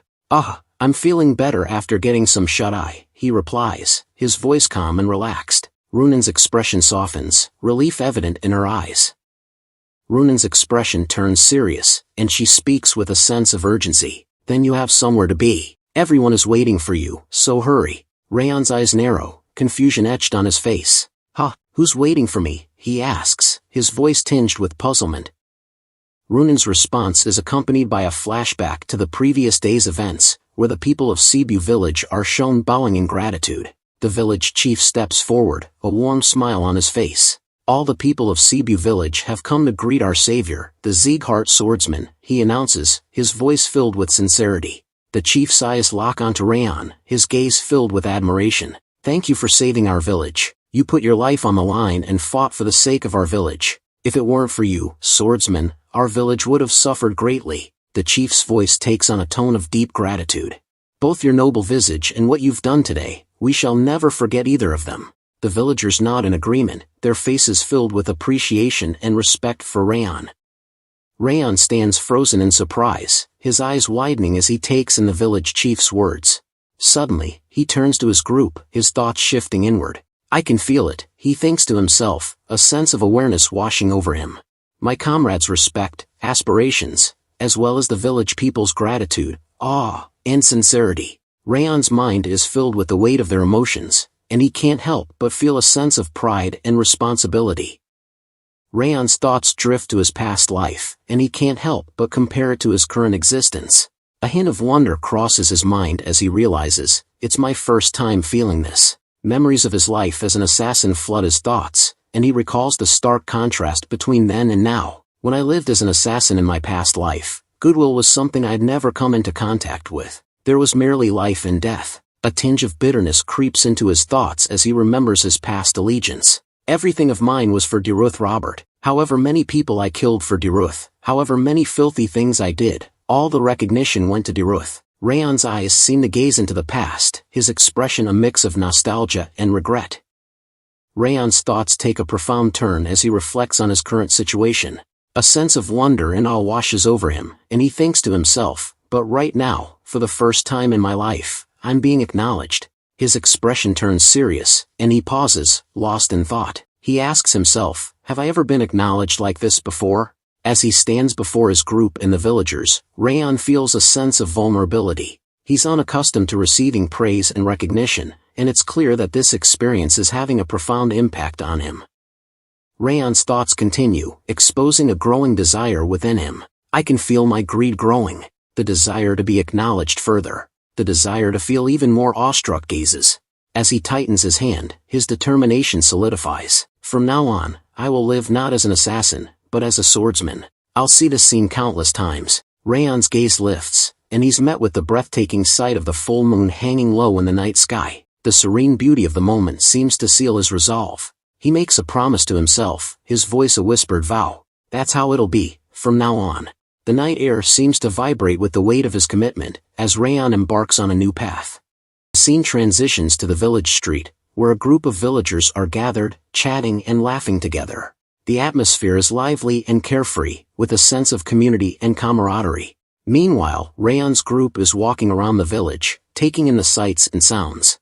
I'm feeling better after getting some shut-eye, he replies, his voice calm and relaxed. Runan's expression softens, relief evident in her eyes. Runan's expression turns serious, and she speaks with a sense of urgency. Then you have somewhere to be. Everyone is waiting for you, so hurry. Raon's eyes narrow, confusion etched on his face. Huh, who's waiting for me? He asks, his voice tinged with puzzlement. Runan's response is accompanied by a flashback to the previous day's events, where the people of Cebu village are shown bowing in gratitude. The village chief steps forward, a warm smile on his face. All the people of Cebu village have come to greet our savior, the Sieghart swordsman, he announces, his voice filled with sincerity. The chief's eyes lock onto Raon, his gaze filled with admiration. Thank you for saving our village. You put your life on the line and fought for the sake of our village. If it weren't for you, swordsman, our village would have suffered greatly. The chief's voice takes on a tone of deep gratitude. Both your noble visage and what you've done today, we shall never forget either of them. The villagers nod in agreement, their faces filled with appreciation and respect for Raon. Raon stands frozen in surprise, his eyes widening as he takes in the village chief's words. Suddenly, he turns to his group, his thoughts shifting inward. I can feel it, he thinks to himself, a sense of awareness washing over him. My comrades' respect, aspirations, as well as the village people's gratitude, awe, and sincerity. Raon's mind is filled with the weight of their emotions, and he can't help but feel a sense of pride and responsibility. Raon's thoughts drift to his past life, and he can't help but compare it to his current existence. A hint of wonder crosses his mind as he realizes, it's my first time feeling this. Memories of his life as an assassin flood his thoughts, and he recalls the stark contrast between then and now. When I lived as an assassin in my past life, goodwill was something I'd never come into contact with. There was merely life and death. A tinge of bitterness creeps into his thoughts as he remembers his past allegiance. Everything of mine was for Derus Robert. However many people I killed for Derus, however many filthy things I did, all the recognition went to Derus. Raon's eyes seem to gaze into the past, his expression a mix of nostalgia and regret. Raon's thoughts take a profound turn as he reflects on his current situation. A sense of wonder and awe washes over him, and he thinks to himself, but right now, for the first time in my life, I'm being acknowledged. His expression turns serious, and he pauses, lost in thought. He asks himself, have I ever been acknowledged like this before? As he stands before his group and the villagers, Raon feels a sense of vulnerability. He's unaccustomed to receiving praise and recognition, and it's clear that this experience is having a profound impact on him. Raon's thoughts continue, exposing a growing desire within him. I can feel my greed growing. The desire to be acknowledged further. The desire to feel even more awestruck gazes. As he tightens his hand, his determination solidifies. From now on, I will live not as an assassin, but as a swordsman. I'll see this scene countless times. Raon's gaze lifts, and he's met with the breathtaking sight of the full moon hanging low in the night sky. The serene beauty of the moment seems to seal his resolve. He makes a promise to himself, his voice a whispered vow. That's how it'll be, from now on. The night air seems to vibrate with the weight of his commitment, as Raon embarks on a new path. The scene transitions to the village street, where a group of villagers are gathered, chatting and laughing together. The atmosphere is lively and carefree, with a sense of community and camaraderie. Meanwhile, Raon's group is walking around the village, taking in the sights and sounds.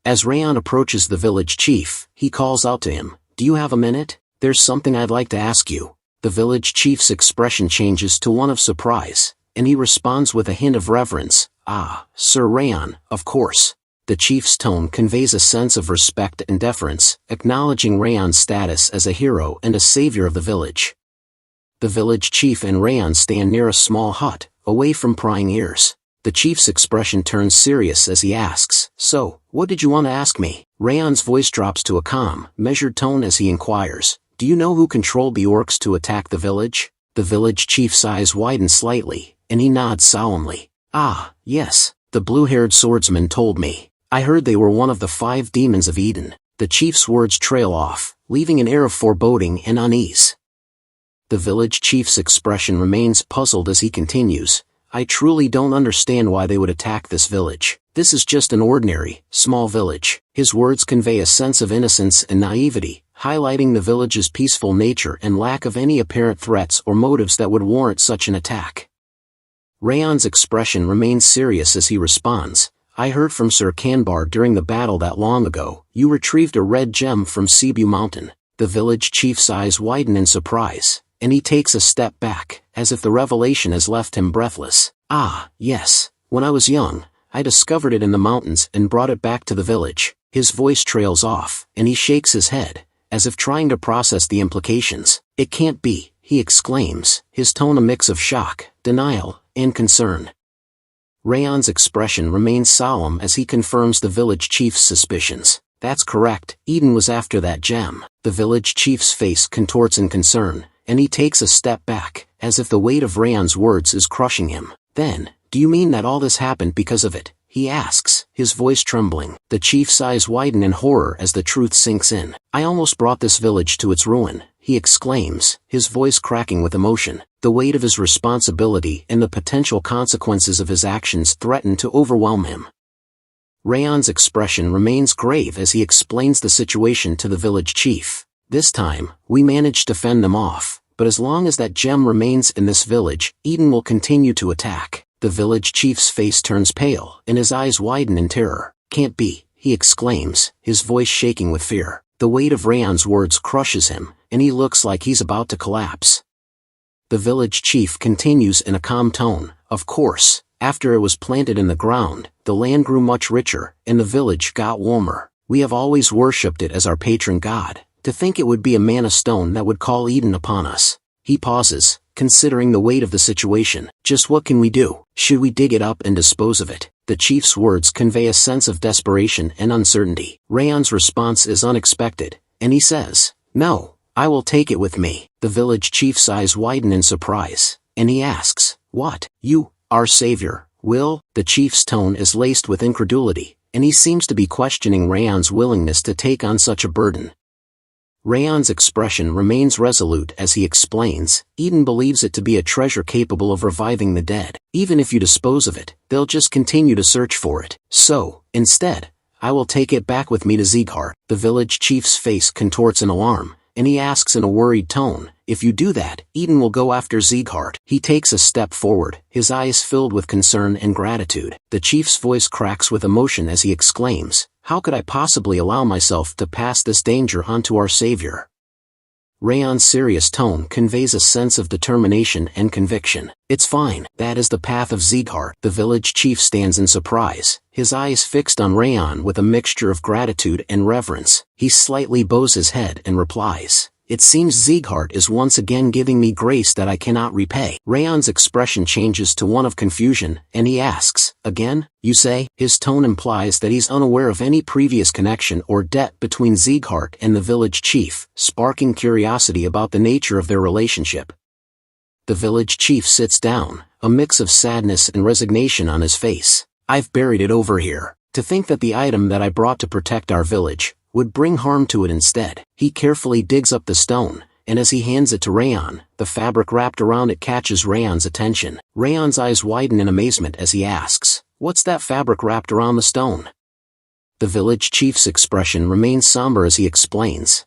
As Raon approaches the village chief, he calls out to him, "Do you have a minute? There's something I'd like to ask you." The village chief's expression changes to one of surprise, and he responds with a hint of reverence, "Ah, Sir Raon, of course." The chief's tone conveys a sense of respect and deference, acknowledging Raon's status as a hero and a savior of the village. The village chief and Raon stand near a small hut, away from prying ears. The chief's expression turns serious as he asks, "So, what did you want to ask me?" Raon's voice drops to a calm, measured tone as he inquires, "Do you know who controlled the orcs to attack the village?" The village chief's eyes widen slightly, and he nods solemnly. "Ah, yes, the blue-haired swordsman told me. I heard they were one of the 5 demons of Eden." The chief's words trail off, leaving an air of foreboding and unease. The village chief's expression remains puzzled as he continues, "I truly don't understand why they would attack this village. This is just an ordinary, small village." His words convey a sense of innocence and naivety, highlighting the village's peaceful nature and lack of any apparent threats or motives that would warrant such an attack. Raon's expression remains serious as he responds, I heard from Sir Kanbar during the battle that long ago, you retrieved a red gem from Cebu Mountain. The village chief's eyes widen in surprise, and he takes a step back, as if the revelation has left him breathless. Ah, yes, when I was young, I discovered it in the mountains and brought it back to the village. His voice trails off, and he shakes his head, as if trying to process the implications. It can't be, he exclaims, his tone a mix of shock, denial, and concern. Raon's expression remains solemn as he confirms the village chief's suspicions. That's correct, Eden was after that gem. The village chief's face contorts in concern, and he takes a step back, as if the weight of Raon's words is crushing him. Then, do you mean that all this happened because of it? He asks, his voice trembling. The chief's eyes widen in horror as the truth sinks in. I almost brought this village to its ruin, he exclaims, his voice cracking with emotion. The weight of his responsibility and the potential consequences of his actions threaten to overwhelm him. Raon's expression remains grave as he explains the situation to the village chief. This time, we managed to fend them off, but as long as that gem remains in this village, Eden will continue to attack. The village chief's face turns pale, and his eyes widen in terror. Can't be, he exclaims, his voice shaking with fear. The weight of Raon's words crushes him, and he looks like he's about to collapse. The village chief continues in a calm tone, of course. After it was planted in the ground, the land grew much richer, and the village got warmer. We have always worshipped it as our patron god. To think it would be a manna stone that would call Eden upon us. He pauses, considering the weight of the situation. Just what can we do? Should we dig it up and dispose of it? The chief's words convey a sense of desperation and uncertainty. Raon's response is unexpected, and he says, No, I will take it with me. The village chief's eyes widen in surprise, and he asks, What? You, our savior, will? The chief's tone is laced with incredulity, and he seems to be questioning Raon's willingness to take on such a burden. Raon's expression remains resolute as he explains, Eden believes it to be a treasure capable of reviving the dead. Even if you dispose of it, they'll just continue to search for it. So, instead, I will take it back with me to Sieghart. The village chief's face contorts in alarm, and he asks in a worried tone, If you do that, Eden will go after Sieghart. He takes a step forward, his eyes filled with concern and gratitude. The chief's voice cracks with emotion as he exclaims, How could I possibly allow myself to pass this danger on to our savior? Raon's serious tone conveys a sense of determination and conviction. It's fine, that is the path of Sieghart. The village chief stands in surprise, his eyes fixed on Raon with a mixture of gratitude and reverence. He slightly bows his head and replies, It seems Sieghart is once again giving me grace that I cannot repay. Raon's expression changes to one of confusion, and he asks, Again, you say? His tone implies that he's unaware of any previous connection or debt between Sieghart and the village chief, sparking curiosity about the nature of their relationship. The village chief sits down, a mix of sadness and resignation on his face. I've buried it over here. To think that the item that I brought to protect our village would bring harm to it instead. He carefully digs up the stone, and as he hands it to Raon, the fabric wrapped around it catches Raon's attention. Raon's eyes widen in amazement as he asks, What's that fabric wrapped around the stone? The village chief's expression remains somber as he explains,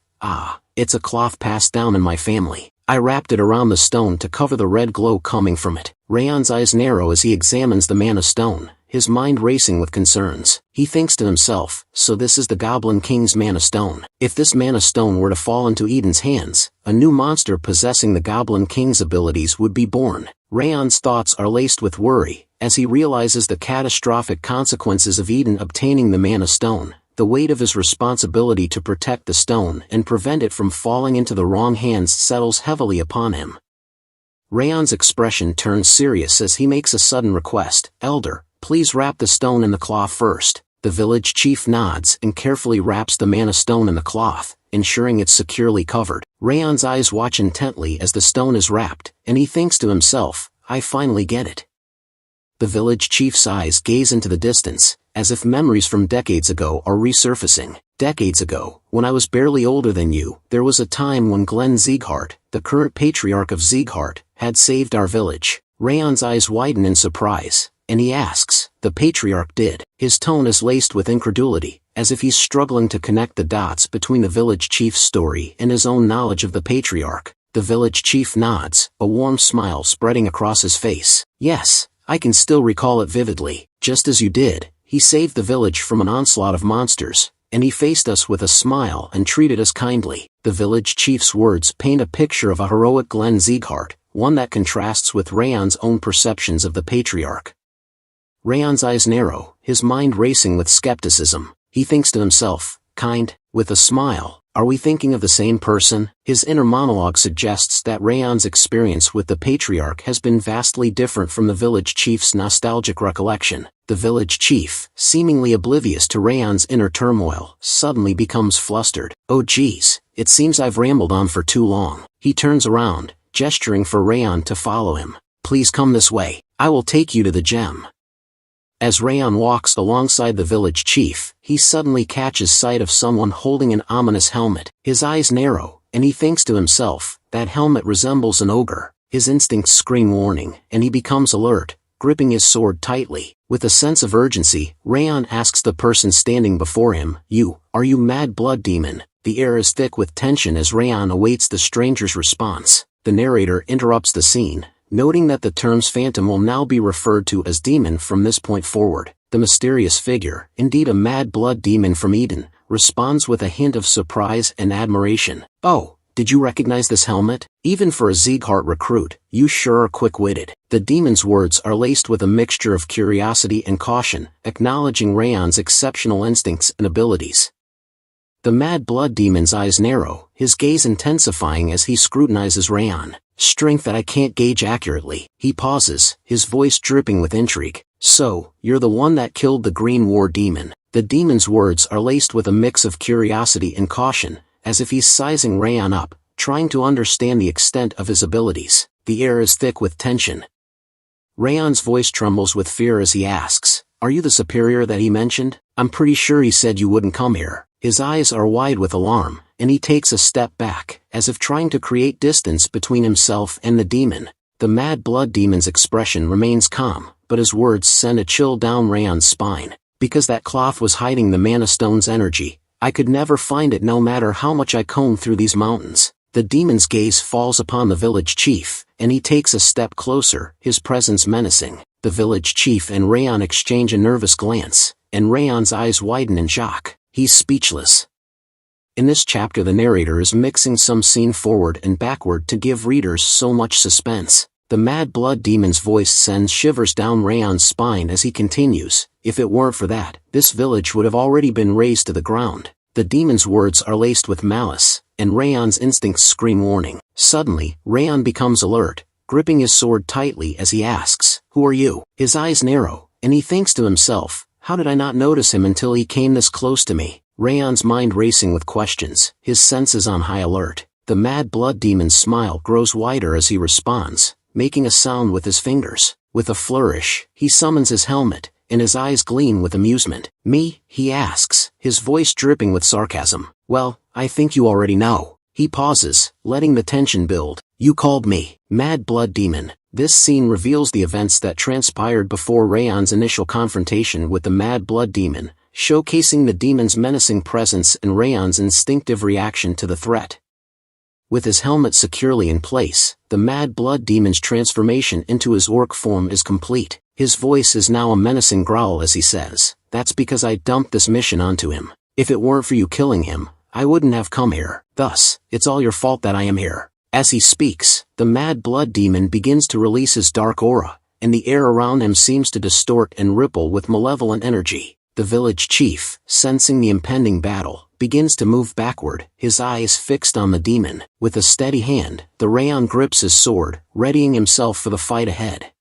It's a cloth passed down in my family. I wrapped it around the stone to cover the red glow coming from it. Raon's eyes narrow as he examines the manna stone, his mind racing with concerns. He thinks to himself, so this is the Goblin King's Mana Stone. If this Mana Stone were to fall into Eden's hands, a new monster possessing the Goblin King's abilities would be born. Raon's thoughts are laced with worry, as he realizes the catastrophic consequences of Eden obtaining the Mana Stone. The weight of his responsibility to protect the stone and prevent it from falling into the wrong hands settles heavily upon him. Raon's expression turns serious as he makes a sudden request, Elder, please wrap the stone in the cloth first. The village chief nods and carefully wraps the Mana Stone in the cloth, ensuring it's securely covered. Raon's eyes watch intently as the stone is wrapped, and he thinks to himself, I finally get it. The village chief's eyes gaze into the distance, as if memories from decades ago are resurfacing. Decades ago, when I was barely older than you, there was a time when Glenn Sieghart, the current patriarch of Sieghart, had saved our village. Raon's eyes widen in surprise, and he asks, the patriarch did. His tone is laced with incredulity, as if he's struggling to connect the dots between the village chief's story and his own knowledge of the patriarch. The village chief nods, a warm smile spreading across his face. Yes, I can still recall it vividly. Just as you did, he saved the village from an onslaught of monsters, and he faced us with a smile and treated us kindly. The village chief's words paint a picture of a heroic Sieghart, one that contrasts with Raon's own perceptions of the patriarch. Raon's eyes narrow, his mind racing with skepticism. He thinks to himself, kind, with a smile. Are we thinking of the same person? His inner monologue suggests that Raon's experience with the patriarch has been vastly different from the village chief's nostalgic recollection. The village chief, seemingly oblivious to Raon's inner turmoil, suddenly becomes flustered. Oh geez, it seems I've rambled on for too long. He turns around, gesturing for Raon to follow him. Please come this way, I will take you to the gem. As Raon walks alongside the village chief, he suddenly catches sight of someone holding an ominous helmet. His eyes narrow, and he thinks to himself, that helmet resembles an ogre. His instincts scream warning, and he becomes alert, gripping his sword tightly. With a sense of urgency, Raon asks the person standing before him, are you mad blood demon? The air is thick with tension as Raon awaits the stranger's response. The narrator interrupts the scene, noting that the terms phantom will now be referred to as demon from this point forward. The mysterious figure, indeed a mad blood demon from Eden, responds with a hint of surprise and admiration. Oh, did you recognize this helmet? Even for a Sieghart recruit, you sure are quick-witted. The demon's words are laced with a mixture of curiosity and caution, acknowledging Raon's exceptional instincts and abilities. The mad blood demon's eyes narrow, his gaze intensifying as he scrutinizes Raon. Strength that I can't gauge accurately. He pauses, his voice dripping with intrigue. So, you're the one that killed the Green War demon. The demon's words are laced with a mix of curiosity and caution, as if he's sizing Raon up, trying to understand the extent of his abilities. The air is thick with tension. Raon's voice trembles with fear as he asks, are you the superior that he mentioned? I'm pretty sure he said you wouldn't come here. His eyes are wide with alarm, and he takes a step back, as if trying to create distance between himself and the demon. The mad blood demon's expression remains calm, but his words send a chill down Raon's spine. Because that cloth was hiding the Mana Stone's energy, I could never find it no matter how much I combed through these mountains. The demon's gaze falls upon the village chief, and he takes a step closer, his presence menacing. The village chief and Raon exchange a nervous glance, and Raon's eyes widen in shock. He's speechless. In this chapter the narrator is mixing some scene forward and backward to give readers so much suspense. The mad blood demon's voice sends shivers down Raon's spine as he continues, if it weren't for that, this village would have already been razed to the ground. The demon's words are laced with malice, and Raon's instincts scream warning. Suddenly, Raon becomes alert, gripping his sword tightly as he asks, who are you? His eyes narrow, and he thinks to himself, how did I not notice him until he came this close to me? Raon's mind racing with questions, his senses on high alert. The mad blood demon's smile grows wider as he responds, making a sound with his fingers. With a flourish, he summons his helmet, and his eyes gleam with amusement. Me? He asks, his voice dripping with sarcasm. Well, I think you already know. He pauses, letting the tension build. You called me, mad blood demon. This scene reveals the events that transpired before Raon's initial confrontation with the mad blood demon, showcasing the demon's menacing presence and Raon's instinctive reaction to the threat. With his helmet securely in place, the mad blood demon's transformation into his orc form is complete. His voice is now a menacing growl as he says, that's because I dumped this mission onto him. If it weren't for you killing him, I wouldn't have come here. Thus, it's all your fault that I am here. As he speaks, the mad blood demon begins to release his dark aura, and the air around him seems to distort and ripple with malevolent energy. The village chief, sensing the impending battle, begins to move backward, his eyes fixed on the demon. With a steady hand, the Raon grips his sword, readying himself for the fight ahead.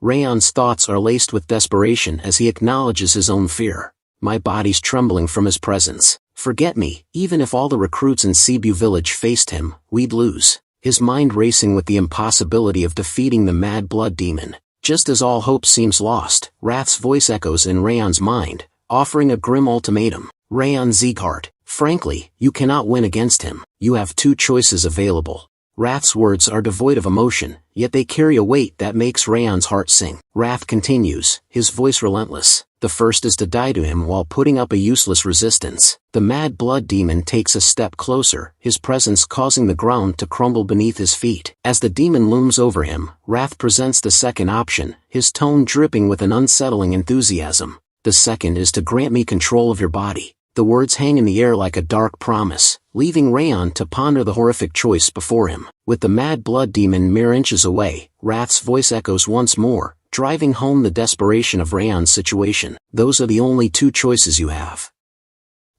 Raon's thoughts are laced with desperation as he acknowledges his own fear. My body's trembling from his presence. Forget me, even if all the recruits in Cebu village faced him, we'd lose. His mind racing with the impossibility of defeating the mad blood demon. Just as all hope seems lost, Wrath's voice echoes in Raon's mind, offering a grim ultimatum. Raon Sieghart, frankly, you cannot win against him. You have two choices available. Wrath's words are devoid of emotion, yet they carry a weight that makes Raon's heart sing. Wrath continues, his voice relentless. The first is to die to him while putting up a useless resistance. The mad blood demon takes a step closer, his presence causing the ground to crumble beneath his feet. As the demon looms over him, Wrath presents the second option, his tone dripping with an unsettling enthusiasm. The second is to grant me control of your body. The words hang in the air like a dark promise, leaving Raon to ponder the horrific choice before him. With the mad blood demon mere inches away, Wrath's voice echoes once more, driving home the desperation of Raon's situation. Those are the only two choices you have.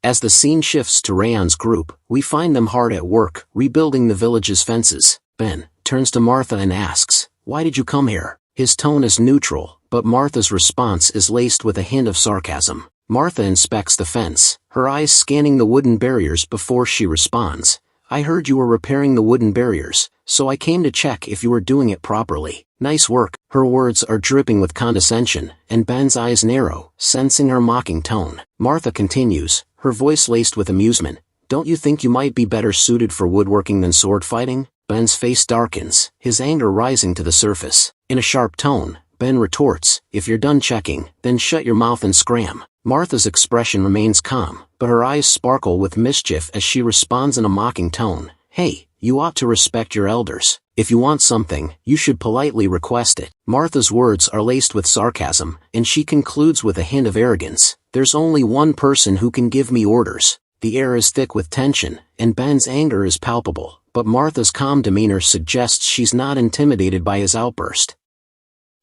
As the scene shifts to Raon's group, we find them hard at work, rebuilding the village's fences. Ben turns to Martha and asks, "Why did you come here?" His tone is neutral, but Martha's response is laced with a hint of sarcasm. Martha inspects the fence, her eyes scanning the wooden barriers before she responds, "I heard you were repairing the wooden barriers, so I came to check if you were doing it properly. Nice work." Her words are dripping with condescension, and Ben's eyes narrow, sensing her mocking tone. Martha continues, her voice laced with amusement, "Don't you think you might be better suited for woodworking than sword fighting?" Ben's face darkens, his anger rising to the surface. In a sharp tone, Ben retorts, "If you're done checking, then shut your mouth and scram." Martha's expression remains calm, but her eyes sparkle with mischief as she responds in a mocking tone, "Hey, you ought to respect your elders. If you want something, you should politely request it." Martha's words are laced with sarcasm, and she concludes with a hint of arrogance, "There's only one person who can give me orders." The air is thick with tension, and Ben's anger is palpable, but Martha's calm demeanor suggests she's not intimidated by his outburst.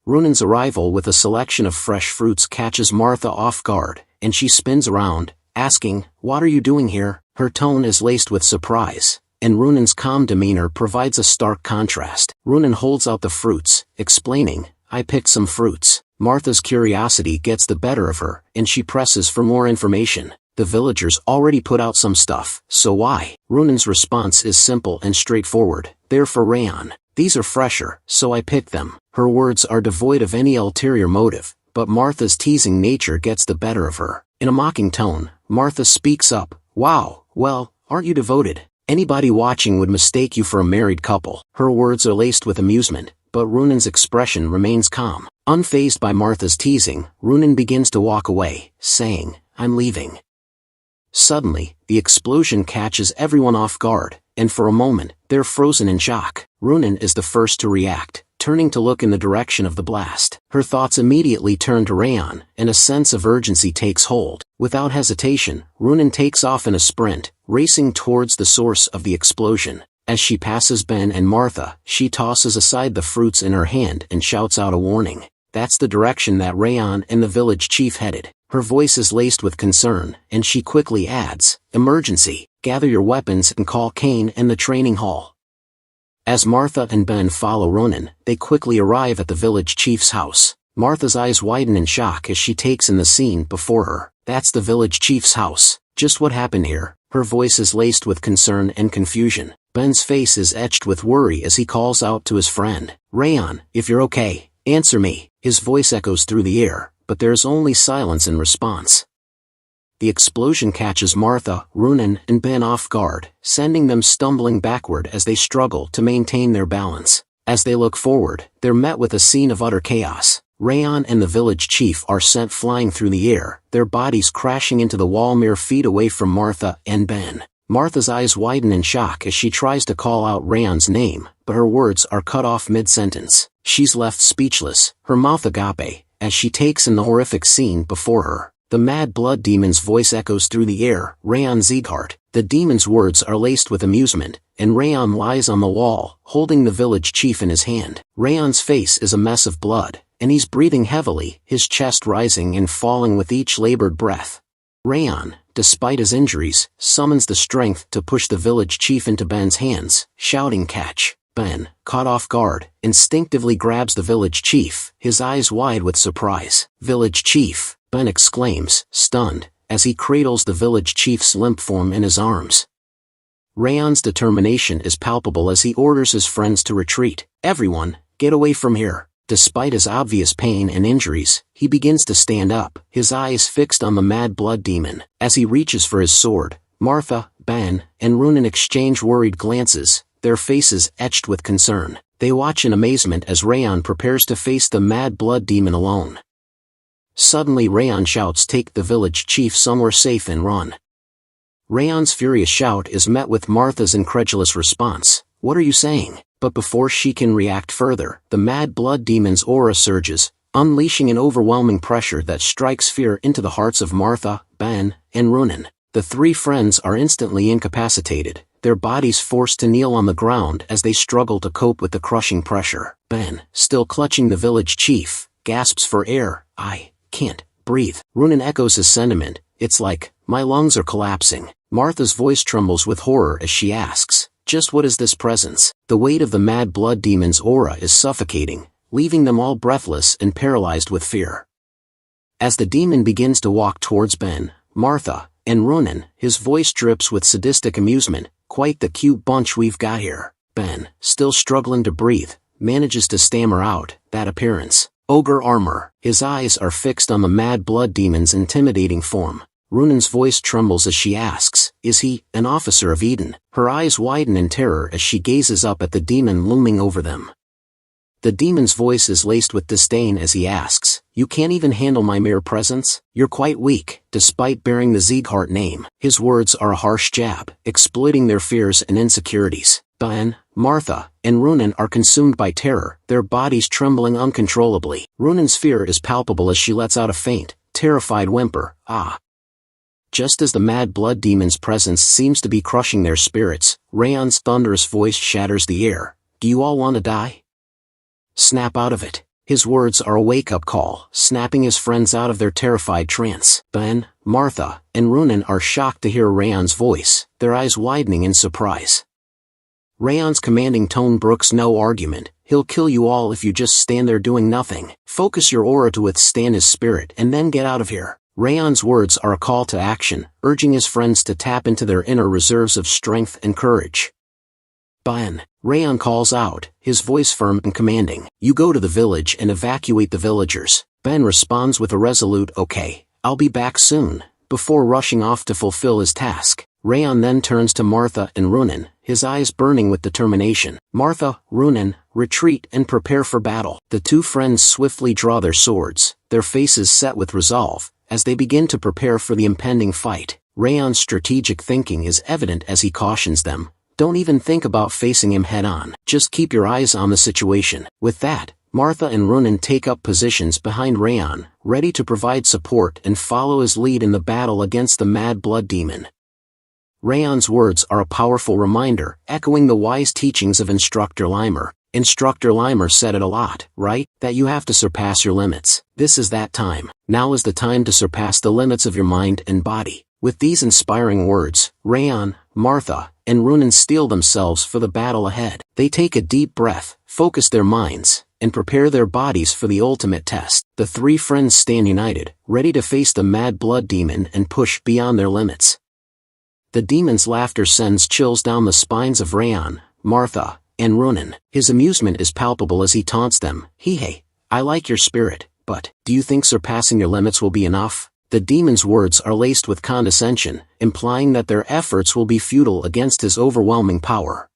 Runan's arrival with a selection of fresh fruits catches Martha off guard, and she spins around, asking, "What are you doing here?" Her tone is laced with surprise, and Runan's calm demeanor provides a stark contrast. Runan holds out the fruits, explaining, "I picked some fruits." Martha's curiosity gets the better of her, and she presses for more information. "The villagers already put out some stuff, so why?" Runan's response is simple and straightforward, "They're for Raon. These are fresher, so I picked them." Her words are devoid of any ulterior motive, but Martha's teasing nature gets the better of her. In a mocking tone, Martha speaks up, "Wow, well, aren't you devoted? Anybody watching would mistake you for a married couple." Her words are laced with amusement, but Runan's expression remains calm. Unfazed by Martha's teasing, Runan begins to walk away, saying, "I'm leaving." Suddenly, the explosion catches everyone off guard, and for a moment, they're frozen in shock. Runan is the first to react, turning to look in the direction of the blast. Her thoughts immediately turn to Raon, and a sense of urgency takes hold. Without hesitation, Runan takes off in a sprint, racing towards the source of the explosion. As she passes Ben and Martha, she tosses aside the fruits in her hand and shouts out a warning. That's the direction that Raon and the village chief headed. Her voice is laced with concern, and she quickly adds, "Emergency, gather your weapons and call Kane and the training hall." As Martha and Ben follow Runan, they quickly arrive at the village chief's house. Martha's eyes widen in shock as she takes in the scene before her. That's the village chief's house. Just what happened here? Her voice is laced with concern and confusion. Ben's face is etched with worry as he calls out to his friend, "Raon, if you're okay, answer me." His voice echoes through the air, but there's only silence in response. The explosion catches Martha, Runan, and Ben off guard, sending them stumbling backward as they struggle to maintain their balance. As they look forward, they're met with a scene of utter chaos. Raon and the village chief are sent flying through the air, their bodies crashing into the wall mere feet away from Martha and Ben. Martha's eyes widen in shock as she tries to call out Raon's name, but her words are cut off mid-sentence. She's left speechless, her mouth agape, as she takes in the horrific scene before her. The mad blood demon's voice echoes through the air, "House Sieghart." The demon's words are laced with amusement, and Raon lies on the wall, holding the village chief in his hand. Raon's face is a mess of blood, and he's breathing heavily, his chest rising and falling with each labored breath. Raon, despite his injuries, summons the strength to push the village chief into Ben's hands, shouting, "Catch!" Ben, caught off guard, instinctively grabs the village chief, his eyes wide with surprise. "Village chief!" Ben exclaims, stunned, as he cradles the village chief's limp form in his arms. Raon's determination is palpable as he orders his friends to retreat. "Everyone, get away from here." Despite his obvious pain and injuries, he begins to stand up, his eyes fixed on the mad blood demon. As he reaches for his sword, Martha, Ben, and Runan exchange worried glances, their faces etched with concern. They watch in amazement as Raon prepares to face the mad blood demon alone. Suddenly Raon shouts, "Take the village chief somewhere safe and run." Raon's furious shout is met with Martha's incredulous response, "What are you saying?" But before she can react further, the mad blood demon's aura surges, unleashing an overwhelming pressure that strikes fear into the hearts of Martha, Ben, and Runen. The three friends are instantly incapacitated, their bodies forced to kneel on the ground as they struggle to cope with the crushing pressure. Ben, still clutching the village chief, gasps for air. "I can't breathe." Runen echoes his sentiment, "It's like, my lungs are collapsing." Martha's voice trembles with horror as she asks, "Just what is this presence?" The weight of the mad blood demon's aura is suffocating, leaving them all breathless and paralyzed with fear. As the demon begins to walk towards Ben, Martha, and Runen, his voice drips with sadistic amusement, "Quite the cute bunch we've got here." Ben, still struggling to breathe, manages to stammer out, "That appearance. Ogre armor." His eyes are fixed on the mad blood demon's intimidating form. Runen's voice trembles as she asks, "Is he an officer of Eden?" Her eyes widen in terror as she gazes up at the demon looming over them. The demon's voice is laced with disdain as he asks, "You can't even handle my mere presence? You're quite weak." Despite bearing the Sieghart name, his words are a harsh jab, exploiting their fears and insecurities. Ben, Martha, and Runen are consumed by terror, their bodies trembling uncontrollably. Runen's fear is palpable as she lets out a faint, terrified whimper, "Ah." Just as the mad blood demon's presence seems to be crushing their spirits, Raon's thunderous voice shatters the air. "Do you all want to die? Snap out of it." His words are a wake-up call, snapping his friends out of their terrified trance. Ben, Martha, and Runen are shocked to hear Raon's voice, their eyes widening in surprise. Raon's commanding tone brooks no argument. "He'll kill you all if you just stand there doing nothing. Focus your aura to withstand his spirit and then get out of here." Raon's words are a call to action, urging his friends to tap into their inner reserves of strength and courage. "Ben," Raon calls out, his voice firm and commanding, "You go to the village and evacuate the villagers." Ben responds with a resolute, "Okay, I'll be back soon," before rushing off to fulfill his task. Raon then turns to Martha and Runen, his eyes burning with determination. "Martha, Runen, retreat and prepare for battle." The two friends swiftly draw their swords, their faces set with resolve, as they begin to prepare for the impending fight. Raon's strategic thinking is evident as he cautions them, "Don't even think about facing him head-on. Just keep your eyes on the situation." With that, Martha and Runen take up positions behind Raon, ready to provide support and follow his lead in the battle against the mad blood demon. Raon's words are a powerful reminder, echoing the wise teachings of Instructor Limer. Instructor Limer said it a lot, right? That you have to surpass your limits. This is that time. Now is the time to surpass the limits of your mind and body. With these inspiring words, Raon, Martha, and Runen steel themselves for the battle ahead. They take a deep breath, focus their minds, and prepare their bodies for the ultimate test. The three friends stand united, ready to face the mad blood demon and push beyond their limits. The demon's laughter sends chills down the spines of Raon, Martha, and Runen. His amusement is palpable as he taunts them, "Hey, I like your spirit, but do you think surpassing your limits will be enough?" The demon's words are laced with condescension, implying that their efforts will be futile against his overwhelming power.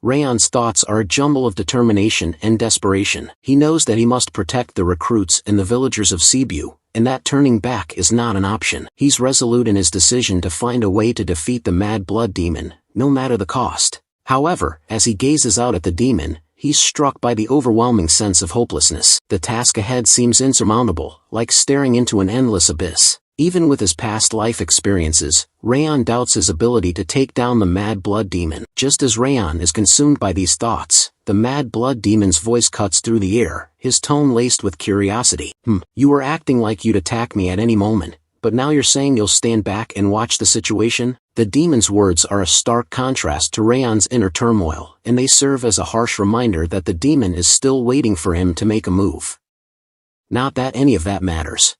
Raon's thoughts are a jumble of determination and desperation. He knows that he must protect the recruits and the villagers of Cebu, and that turning back is not an option. He's resolute in his decision to find a way to defeat the mad blood demon, no matter the cost. However, as he gazes out at the demon, he's struck by the overwhelming sense of hopelessness. The task ahead seems insurmountable, like staring into an endless abyss. Even with his past life experiences, Raon doubts his ability to take down the mad blood demon. Just as Raon is consumed by these thoughts, the mad blood demon's voice cuts through the air, his tone laced with curiosity. You were acting like you'd attack me at any moment, but now you're saying you'll stand back and watch the situation?" The demon's words are a stark contrast to Raon's inner turmoil, and they serve as a harsh reminder that the demon is still waiting for him to make a move. Not that any of that matters.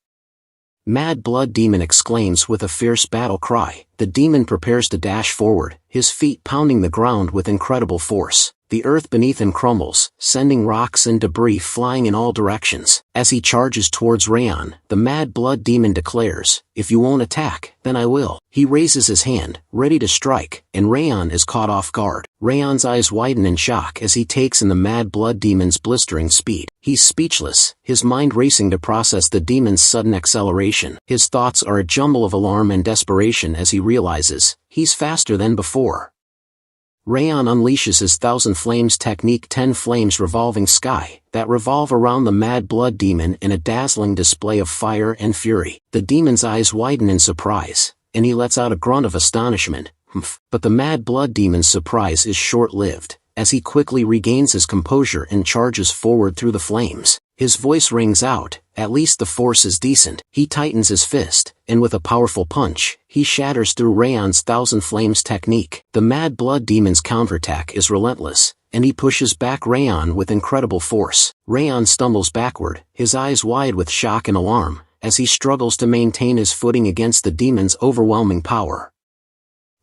Mad blood demon exclaims with a fierce battle cry, The demon prepares to dash forward, his feet pounding the ground with incredible force. The earth beneath him crumbles, sending rocks and debris flying in all directions. As he charges towards Raon, the mad blood demon declares, "If you won't attack, then I will." He raises his hand, ready to strike, and Raon is caught off guard. Raon's eyes widen in shock as he takes in the mad blood demon's blistering speed. He's speechless, his mind racing to process the demon's sudden acceleration. His thoughts are a jumble of alarm and desperation as he realizes, he's faster than before. Raon unleashes his Thousand Flames technique, 10 flames revolving sky, that revolve around the mad blood demon in a dazzling display of fire and fury. The demon's eyes widen in surprise, and he lets out a grunt of astonishment. But the mad blood demon's surprise is short-lived, as he quickly regains his composure and charges forward through the flames. His voice rings out, "At least the force is decent." He tightens his fist, and with a powerful punch, he shatters through Raon's Thousand Flames technique. The mad blood demon's counterattack is relentless, and he pushes back Raon with incredible force. Raon stumbles backward, his eyes wide with shock and alarm, as he struggles to maintain his footing against the demon's overwhelming power.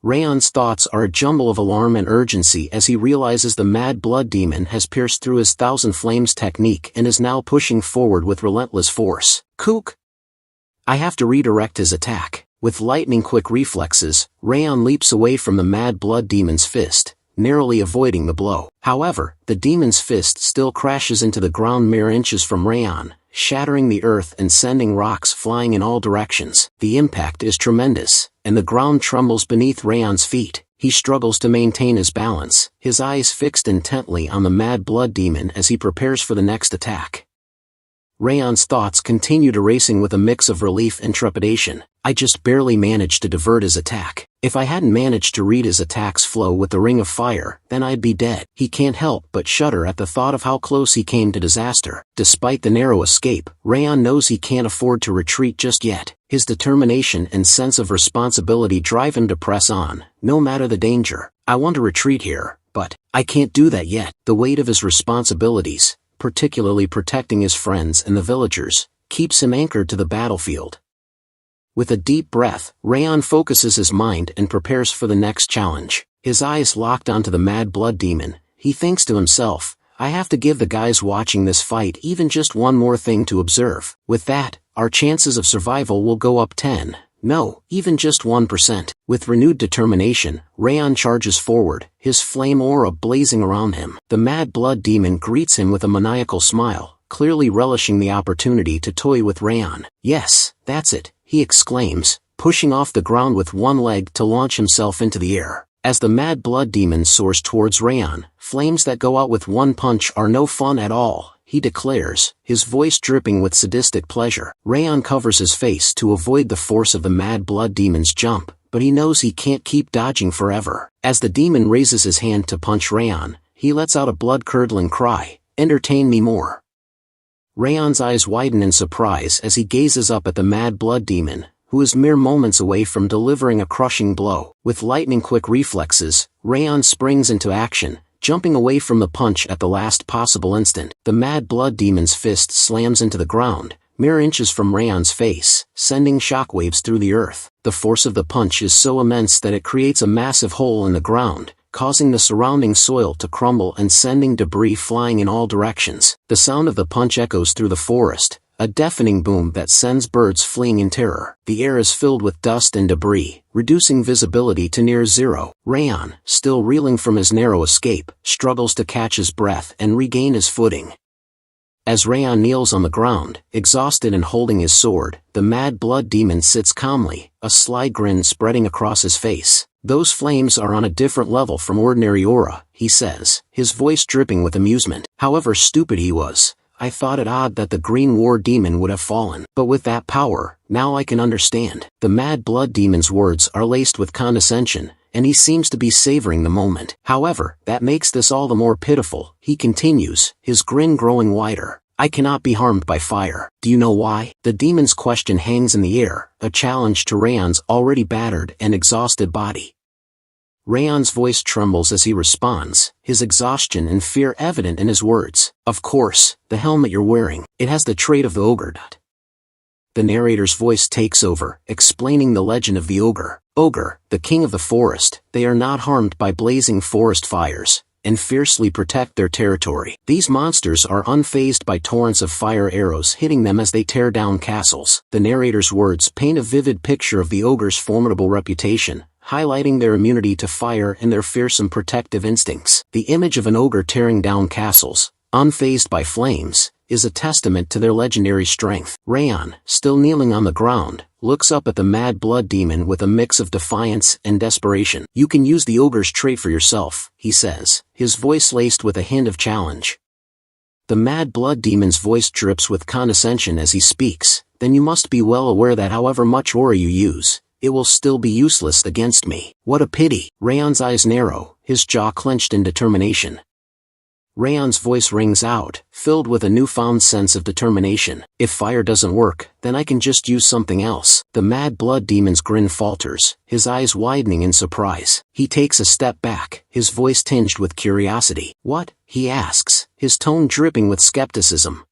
Raon's thoughts are a jumble of alarm and urgency as he realizes the mad blood demon has pierced through his Thousand Flames technique and is now pushing forward with relentless force. Kook! I have to redirect his attack. With lightning-quick reflexes, Raon leaps away from the mad blood demon's fist, narrowly avoiding the blow. However, the demon's fist still crashes into the ground mere inches from Raon, shattering the earth and sending rocks flying in all directions. The impact is tremendous, and the ground trembles beneath Raon's feet. He struggles to maintain his balance, his eyes fixed intently on the mad blood demon as he prepares for the next attack. Raon's thoughts continue to racing with a mix of relief and trepidation. I just barely managed to divert his attack. If I hadn't managed to read his attack's flow with the ring of fire, then I'd be dead. He can't help but shudder at the thought of how close he came to disaster. Despite the narrow escape, Raon knows he can't afford to retreat just yet. His determination and sense of responsibility drive him to press on, no matter the danger. I want to retreat here, but I can't do that yet. The weight of his responsibilities, particularly protecting his friends and the villagers, keeps him anchored to the battlefield. With a deep breath, Raon focuses his mind and prepares for the next challenge. His eyes locked onto the mad blood demon, he thinks to himself, I have to give the guys watching this fight even just one more thing to observe. With that, our chances of survival will go up 10. No, even just 1%. With renewed determination, Raon charges forward, his flame aura blazing around him. The mad blood demon greets him with a maniacal smile, clearly relishing the opportunity to toy with Raon. Yes, that's it, he exclaims, pushing off the ground with one leg to launch himself into the air. As the mad blood demon soars towards Raon, flames that go out with one punch are no fun at all, he declares, his voice dripping with sadistic pleasure. Raon covers his face to avoid the force of the mad blood demon's jump, but he knows he can't keep dodging forever. As the demon raises his hand to punch Raon, he lets out a blood-curdling cry, "Entertain me more." Raon's eyes widen in surprise as he gazes up at the mad blood demon, who is mere moments away from delivering a crushing blow. With lightning-quick reflexes, Raon springs into action, jumping away from the punch at the last possible instant. The mad blood demon's fist slams into the ground, mere inches from Raon's face, sending shockwaves through the earth. The force of the punch is so immense that it creates a massive hole in the ground, causing the surrounding soil to crumble and sending debris flying in all directions. The sound of the punch echoes through the forest, a deafening boom that sends birds fleeing in terror. The air is filled with dust and debris, reducing visibility to near zero. Raon, still reeling from his narrow escape, struggles to catch his breath and regain his footing. As Raon kneels on the ground, exhausted and holding his sword, the mad blood demon sits calmly, a sly grin spreading across his face. Those flames are on a different level from ordinary aura, he says, his voice dripping with amusement. However stupid he was, I thought it odd that the green war demon would have fallen. But with that power, now I can understand. The mad blood demon's words are laced with condescension, and he seems to be savoring the moment. However, that makes this all the more pitiful, he continues, his grin growing wider. I cannot be harmed by fire. Do you know why? The demon's question hangs in the air, a challenge to Raon's already battered and exhausted body. Raon's voice trembles as he responds, his exhaustion and fear evident in his words. Of course, the helmet you're wearing, it has the trait of the ogre. The narrator's voice takes over, explaining the legend of the ogre. Ogre, the king of the forest, they are not harmed by blazing forest fires, and fiercely protect their territory. These monsters are unfazed by torrents of fire arrows hitting them as they tear down castles. The narrator's words paint a vivid picture of the ogre's formidable reputation, highlighting their immunity to fire and their fearsome protective instincts. The image of an ogre tearing down castles, unfazed by flames, is a testament to their legendary strength. Raon, still kneeling on the ground, looks up at the mad blood demon with a mix of defiance and desperation. "You can use the ogre's trait for yourself," he says, his voice laced with a hint of challenge. The mad blood demon's voice drips with condescension as he speaks. "Then you must be well aware that however much aura you use, it will still be useless against me." "What a pity." Raon's eyes narrow, his jaw clenched in determination. Raon's voice rings out, filled with a newfound sense of determination. "If fire doesn't work, then I can just use something else." The mad blood demon's grin falters, his eyes widening in surprise. He takes a step back, his voice tinged with curiosity. "What?" he asks, his tone dripping with skepticism.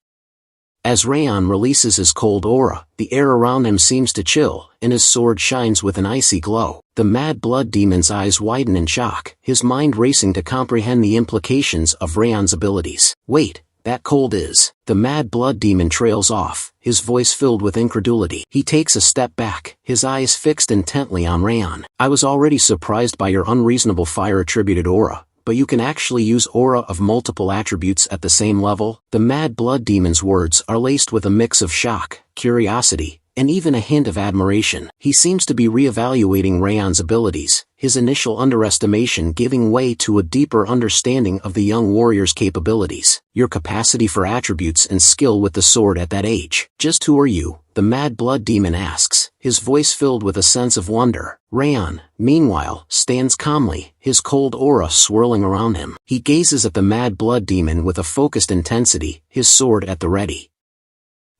As Raon releases his cold aura, the air around him seems to chill, and his sword shines with an icy glow. The mad blood demon's eyes widen in shock, his mind racing to comprehend the implications of Raon's abilities. "Wait, that cold is..." The mad blood demon trails off, his voice filled with incredulity. He takes a step back, his eyes fixed intently on Raon. "I was already surprised by your unreasonable fire-attributed aura, but you can actually use aura of multiple attributes at the same level?" The mad blood demon's words are laced with a mix of shock, curiosity, and even a hint of admiration. He seems to be re-evaluating Raon's abilities, his initial underestimation giving way to a deeper understanding of the young warrior's capabilities. "Your capacity for attributes and skill with the sword at that age. Just who are you?" the mad blood demon asks, his voice filled with a sense of wonder. Raon, meanwhile, stands calmly, his cold aura swirling around him. He gazes at the mad blood demon with a focused intensity, his sword at the ready.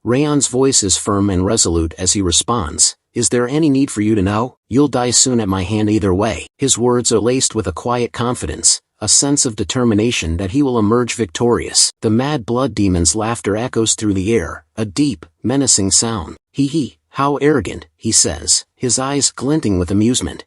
Raon's voice is firm and resolute as he responds, "Is there any need for you to know? You'll die soon at my hand either way." His words are laced with a quiet confidence, a sense of determination that he will emerge victorious. The mad blood demon's laughter echoes through the air, a deep, menacing sound. "Hee, how arrogant," he says, his eyes glinting with amusement.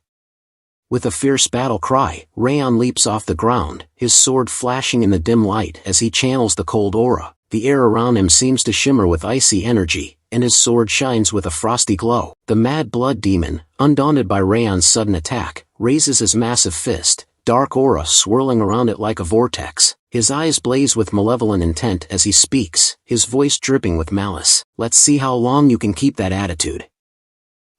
With a fierce battle cry, Raon leaps off the ground, his sword flashing in the dim light as he channels the cold aura. The air around him seems to shimmer with icy energy, and his sword shines with a frosty glow. The mad blood demon, undaunted by Raon's sudden attack, raises his massive fist, dark aura swirling around it like a vortex. His eyes blaze with malevolent intent as he speaks, his voice dripping with malice. "Let's see how long you can keep that attitude."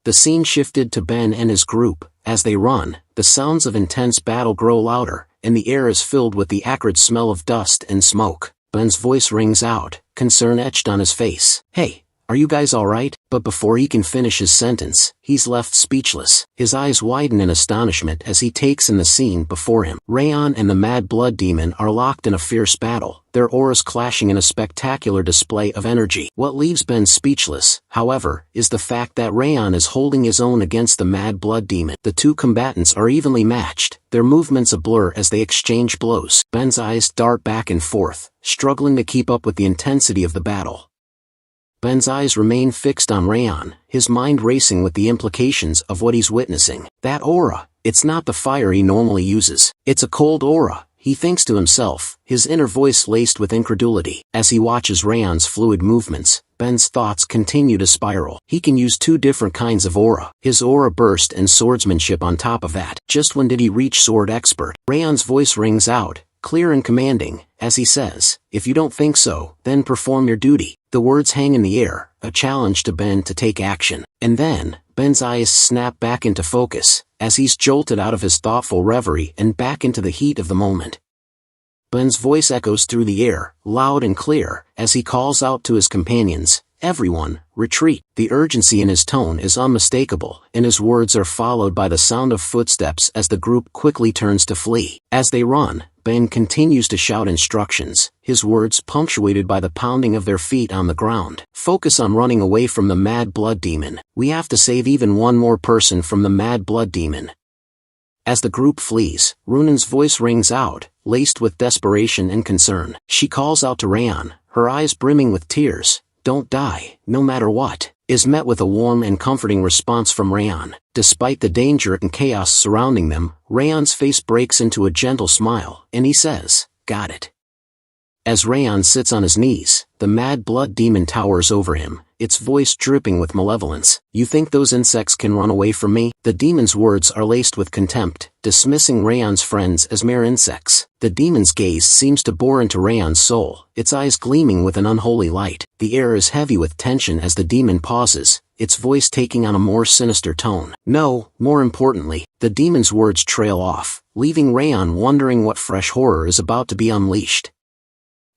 The scene shifted to Ben and his group. As they run, the sounds of intense battle grow louder, and the air is filled with the acrid smell of dust and smoke. Ben's voice rings out, concern etched on his face. "Hey, are you guys alright?" But before he can finish his sentence, he's left speechless. His eyes widen in astonishment as he takes in the scene before him. Raon and the mad blood demon are locked in a fierce battle, their auras clashing in a spectacular display of energy. What leaves Ben speechless, however, is the fact that Raon is holding his own against the mad blood demon. The two combatants are evenly matched, their movements a blur as they exchange blows. Ben's eyes dart back and forth, struggling to keep up with the intensity of the battle. Ben's eyes remain fixed on Raon, his mind racing with the implications of what he's witnessing. "That aura, it's not the fire he normally uses. It's a cold aura," he thinks to himself, his inner voice laced with incredulity. As he watches Raon's fluid movements, Ben's thoughts continue to spiral. He can use two different kinds of aura, his aura burst and swordsmanship on top of that. Just when did he reach sword expert? Raon's voice rings out, clear and commanding, as he says, "If you don't think so, then perform your duty." The words hang in the air, a challenge to Ben to take action. And then, Ben's eyes snap back into focus, as he's jolted out of his thoughtful reverie and back into the heat of the moment. Ben's voice echoes through the air, loud and clear, as he calls out to his companions, "Everyone, retreat." The urgency in his tone is unmistakable, and his words are followed by the sound of footsteps as the group quickly turns to flee. As they run, Ben continues to shout instructions, his words punctuated by the pounding of their feet on the ground. "Focus on running away from the mad blood demon. We have to save even one more person from the mad blood demon." As the group flees, Runan's voice rings out, laced with desperation and concern. She calls out to Raon, her eyes brimming with tears, "Don't die, no matter what." is met with a warm and comforting response from Raon. Despite the danger and chaos surrounding them, Raon's face breaks into a gentle smile, and he says, "Got it." As Raon sits on his knees, the mad blood demon towers over him, its voice dripping with malevolence. "You think those insects can run away from me?" The demon's words are laced with contempt, dismissing Raon's friends as mere insects. The demon's gaze seems to bore into Raon's soul, its eyes gleaming with an unholy light. The air is heavy with tension as the demon pauses, its voice taking on a more sinister tone. No, more importantly, the demon's words trail off, leaving Raon wondering what fresh horror is about to be unleashed.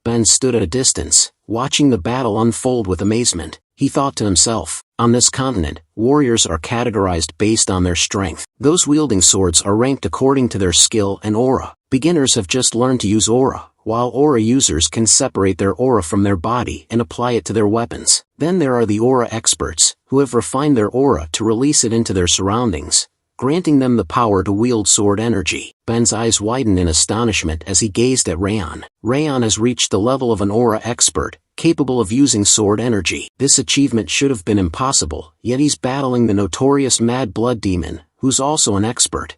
Ben stood at a distance, watching the battle unfold with amazement. He thought to himself, on this continent, warriors are categorized based on their strength. Those wielding swords are ranked according to their skill and aura. Beginners have just learned to use aura, while aura users can separate their aura from their body and apply it to their weapons. Then there are the aura experts, who have refined their aura to release it into their surroundings, granting them the power to wield sword energy. Ben's eyes widened in astonishment as he gazed at Raon. Raon has reached the level of an aura expert, capable of using sword energy. This achievement should have been impossible, yet he's battling the notorious Mad Blood Demon, who's also an expert.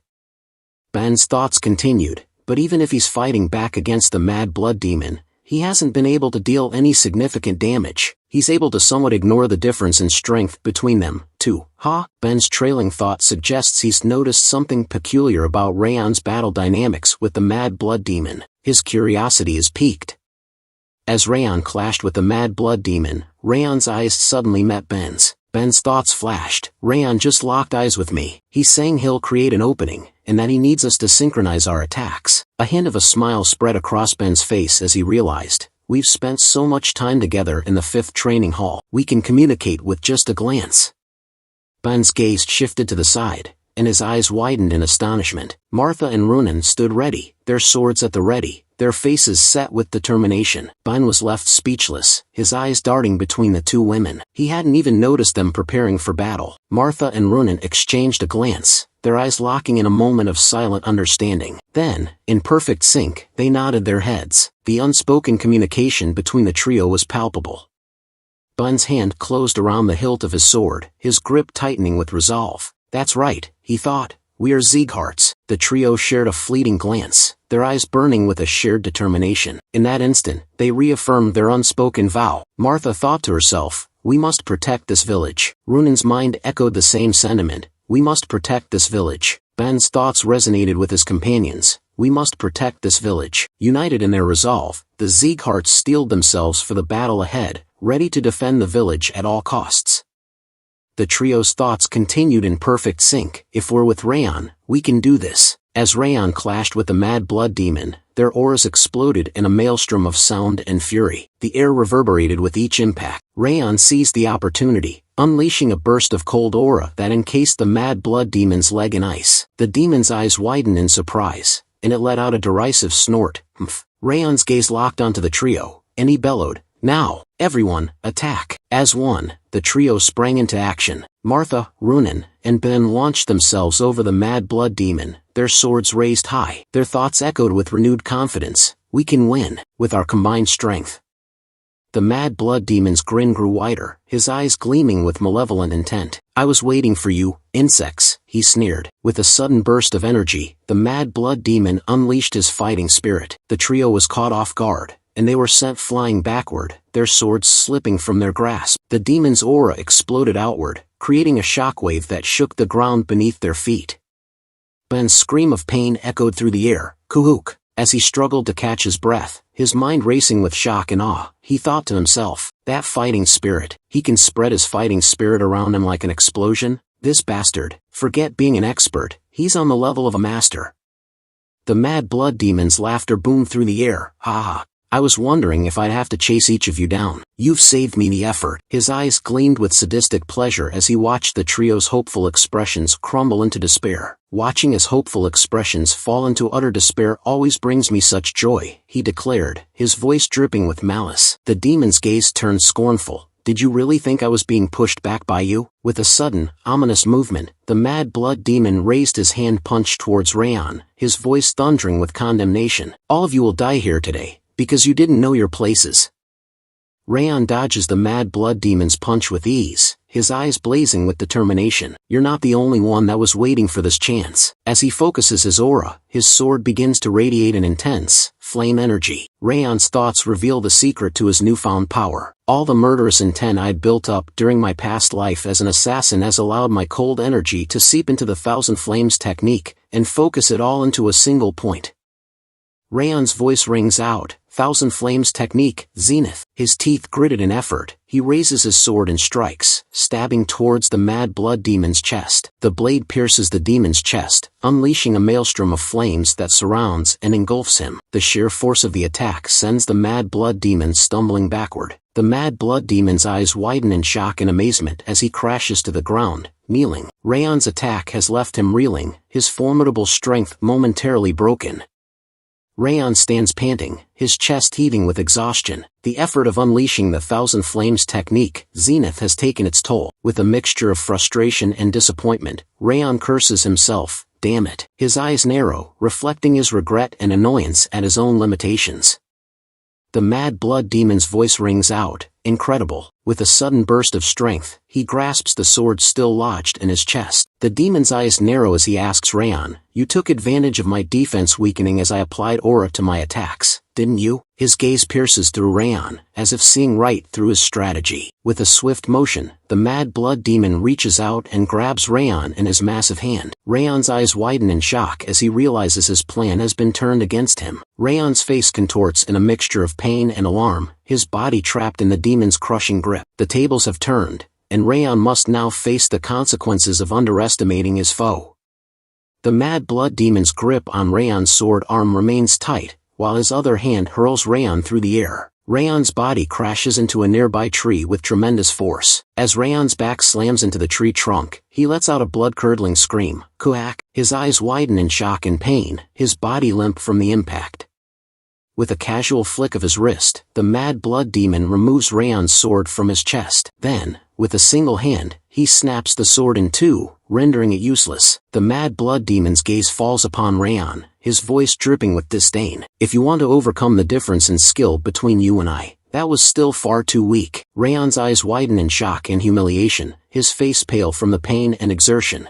Ben's thoughts continued, but even if he's fighting back against the Mad Blood Demon, he hasn't been able to deal any significant damage. He's able to somewhat ignore the difference in strength between them, too. Ben's trailing thought suggests he's noticed something peculiar about Raon's battle dynamics with the Mad Blood Demon. His curiosity is piqued. As Raon clashed with the Mad Blood Demon, Raon's eyes suddenly met Ben's. Ben's thoughts flashed. Raon just locked eyes with me. He's saying he'll create an opening, and that he needs us to synchronize our attacks. A hint of a smile spread across Ben's face as he realized, we've spent so much time together in the 5th training hall. We can communicate with just a glance. Ben's gaze shifted to the side, and his eyes widened in astonishment. Martha and Runan stood ready, their swords at the ready, their faces set with determination. Ben was left speechless, his eyes darting between the two women. He hadn't even noticed them preparing for battle. Martha and Runan exchanged a glance, their eyes locking in a moment of silent understanding. Then, in perfect sync, they nodded their heads. The unspoken communication between the trio was palpable. Ben's hand closed around the hilt of his sword, his grip tightening with resolve. That's right, he thought. We are Siegharts. The trio shared a fleeting glance, their eyes burning with a shared determination. In that instant, they reaffirmed their unspoken vow. Martha thought to herself, we must protect this village. Runan's mind echoed the same sentiment, we must protect this village. Ben's thoughts resonated with his companions, we must protect this village. United in their resolve, the Siegharts steeled themselves for the battle ahead, ready to defend the village at all costs. The trio's thoughts continued in perfect sync. If we're with Raon, we can do this. As Raon clashed with the Mad Blood Demon, their auras exploded in a maelstrom of sound and fury. The air reverberated with each impact. Raon seized the opportunity, unleashing a burst of cold aura that encased the Mad Blood Demon's leg in ice. The demon's eyes widened in surprise, and it let out a derisive snort. Raon's gaze locked onto the trio, and he bellowed, now, everyone, attack. As one, the trio sprang into action. Martha, Runan, and Ben launched themselves over the Mad Blood Demon, their swords raised high. Their thoughts echoed with renewed confidence. We can win, with our combined strength. The Mad Blood Demon's grin grew wider, his eyes gleaming with malevolent intent. I was waiting for you, insects, he sneered. With a sudden burst of energy, the Mad Blood Demon unleashed his fighting spirit. The trio was caught off guard, and they were sent flying backward, their swords slipping from their grasp. The demon's aura exploded outward, creating a shockwave that shook the ground beneath their feet. Ben's scream of pain echoed through the air, Kuhuk. As he struggled to catch his breath, his mind racing with shock and awe, he thought to himself, that fighting spirit, he can spread his fighting spirit around him like an explosion? This bastard, forget being an expert, he's on the level of a master. The Mad Blood Demon's laughter boomed through the air, ha ha. I was wondering if I'd have to chase each of you down. You've saved me the effort. His eyes gleamed with sadistic pleasure as he watched the trio's hopeful expressions crumble into despair. Watching his hopeful expressions fall into utter despair always brings me such joy, he declared, his voice dripping with malice. The demon's gaze turned scornful. Did you really think I was being pushed back by you? With a sudden, ominous movement, the Mad Blood Demon raised his hand punched towards Raon, his voice thundering with condemnation. All of you will die here today, because you didn't know your places. Raon dodges the mad blood demon's punch with ease, his eyes blazing with determination. You're not the only one that was waiting for this chance. As he focuses his aura, his sword begins to radiate an intense, flame energy. Raon's thoughts reveal the secret to his newfound power. All the murderous intent I'd built up during my past life as an assassin has allowed my cold energy to seep into the Thousand Flames technique, and focus it all into a single point. Raon's voice rings out, Thousand Flames technique, Zenith. His teeth gritted in effort, he raises his sword and strikes, stabbing towards the mad blood demon's chest. The blade pierces the demon's chest, unleashing a maelstrom of flames that surrounds and engulfs him. The sheer force of the attack sends the mad blood demon stumbling backward. The mad blood demon's eyes widen in shock and amazement as he crashes to the ground, kneeling. Raon's attack has left him reeling, his formidable strength momentarily broken. Raon stands panting, his chest heaving with exhaustion. The effort of unleashing the Thousand Flames technique, Zenith, has taken its toll. With a mixture of frustration and disappointment, Raon curses himself, damn it. His eyes narrow, reflecting his regret and annoyance at his own limitations. The mad blood demon's voice rings out, incredible. With a sudden burst of strength, he grasps the sword still lodged in his chest. The demon's eyes narrow as he asks Raon, you took advantage of my defense weakening as I applied aura to my attacks, didn't you? His gaze pierces through Raon, as if seeing right through his strategy. With a swift motion, the mad blood demon reaches out and grabs Raon in his massive hand. Raon's eyes widen in shock as he realizes his plan has been turned against him. Raon's face contorts in a mixture of pain and alarm, his body trapped in the demon's crushing grip. The tables have turned, and Raon must now face the consequences of underestimating his foe. The mad blood demon's grip on Raon's sword arm remains tight, while his other hand hurls Raon through the air. Raon's body crashes into a nearby tree with tremendous force. As Raon's back slams into the tree trunk, he lets out a blood-curdling scream, "Kuak!" His eyes widen in shock and pain, his body limp from the impact. With a casual flick of his wrist, the mad blood demon removes Raon's sword from his chest. Then, with a single hand, he snaps the sword in two, rendering it useless. The mad blood demon's gaze falls upon Raon, his voice dripping with disdain. If you want to overcome the difference in skill between you and I, that was still far too weak. Raon's eyes widen in shock and humiliation, his face pale from the pain and exertion.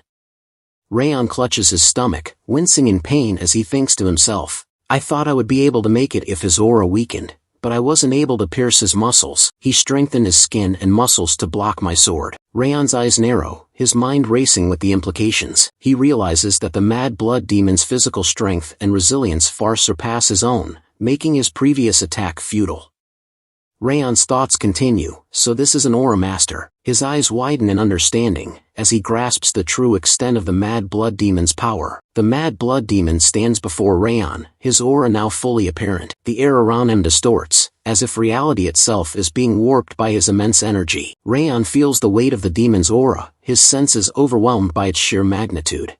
Raon clutches his stomach, wincing in pain as he thinks to himself, I thought I would be able to make it if his aura weakened, but I wasn't able to pierce his muscles. He strengthened his skin and muscles to block my sword. Raon's eyes narrow, his mind racing with the implications. He realizes that the mad blood demon's physical strength and resilience far surpass his own, making his previous attack futile. Raon's thoughts continue, so this is an aura master. His eyes widen in understanding, as he grasps the true extent of the mad blood demon's power. The mad blood demon stands before Raon, his aura now fully apparent. The air around him distorts, as if reality itself is being warped by his immense energy. Raon feels the weight of the demon's aura, his senses overwhelmed by its sheer magnitude.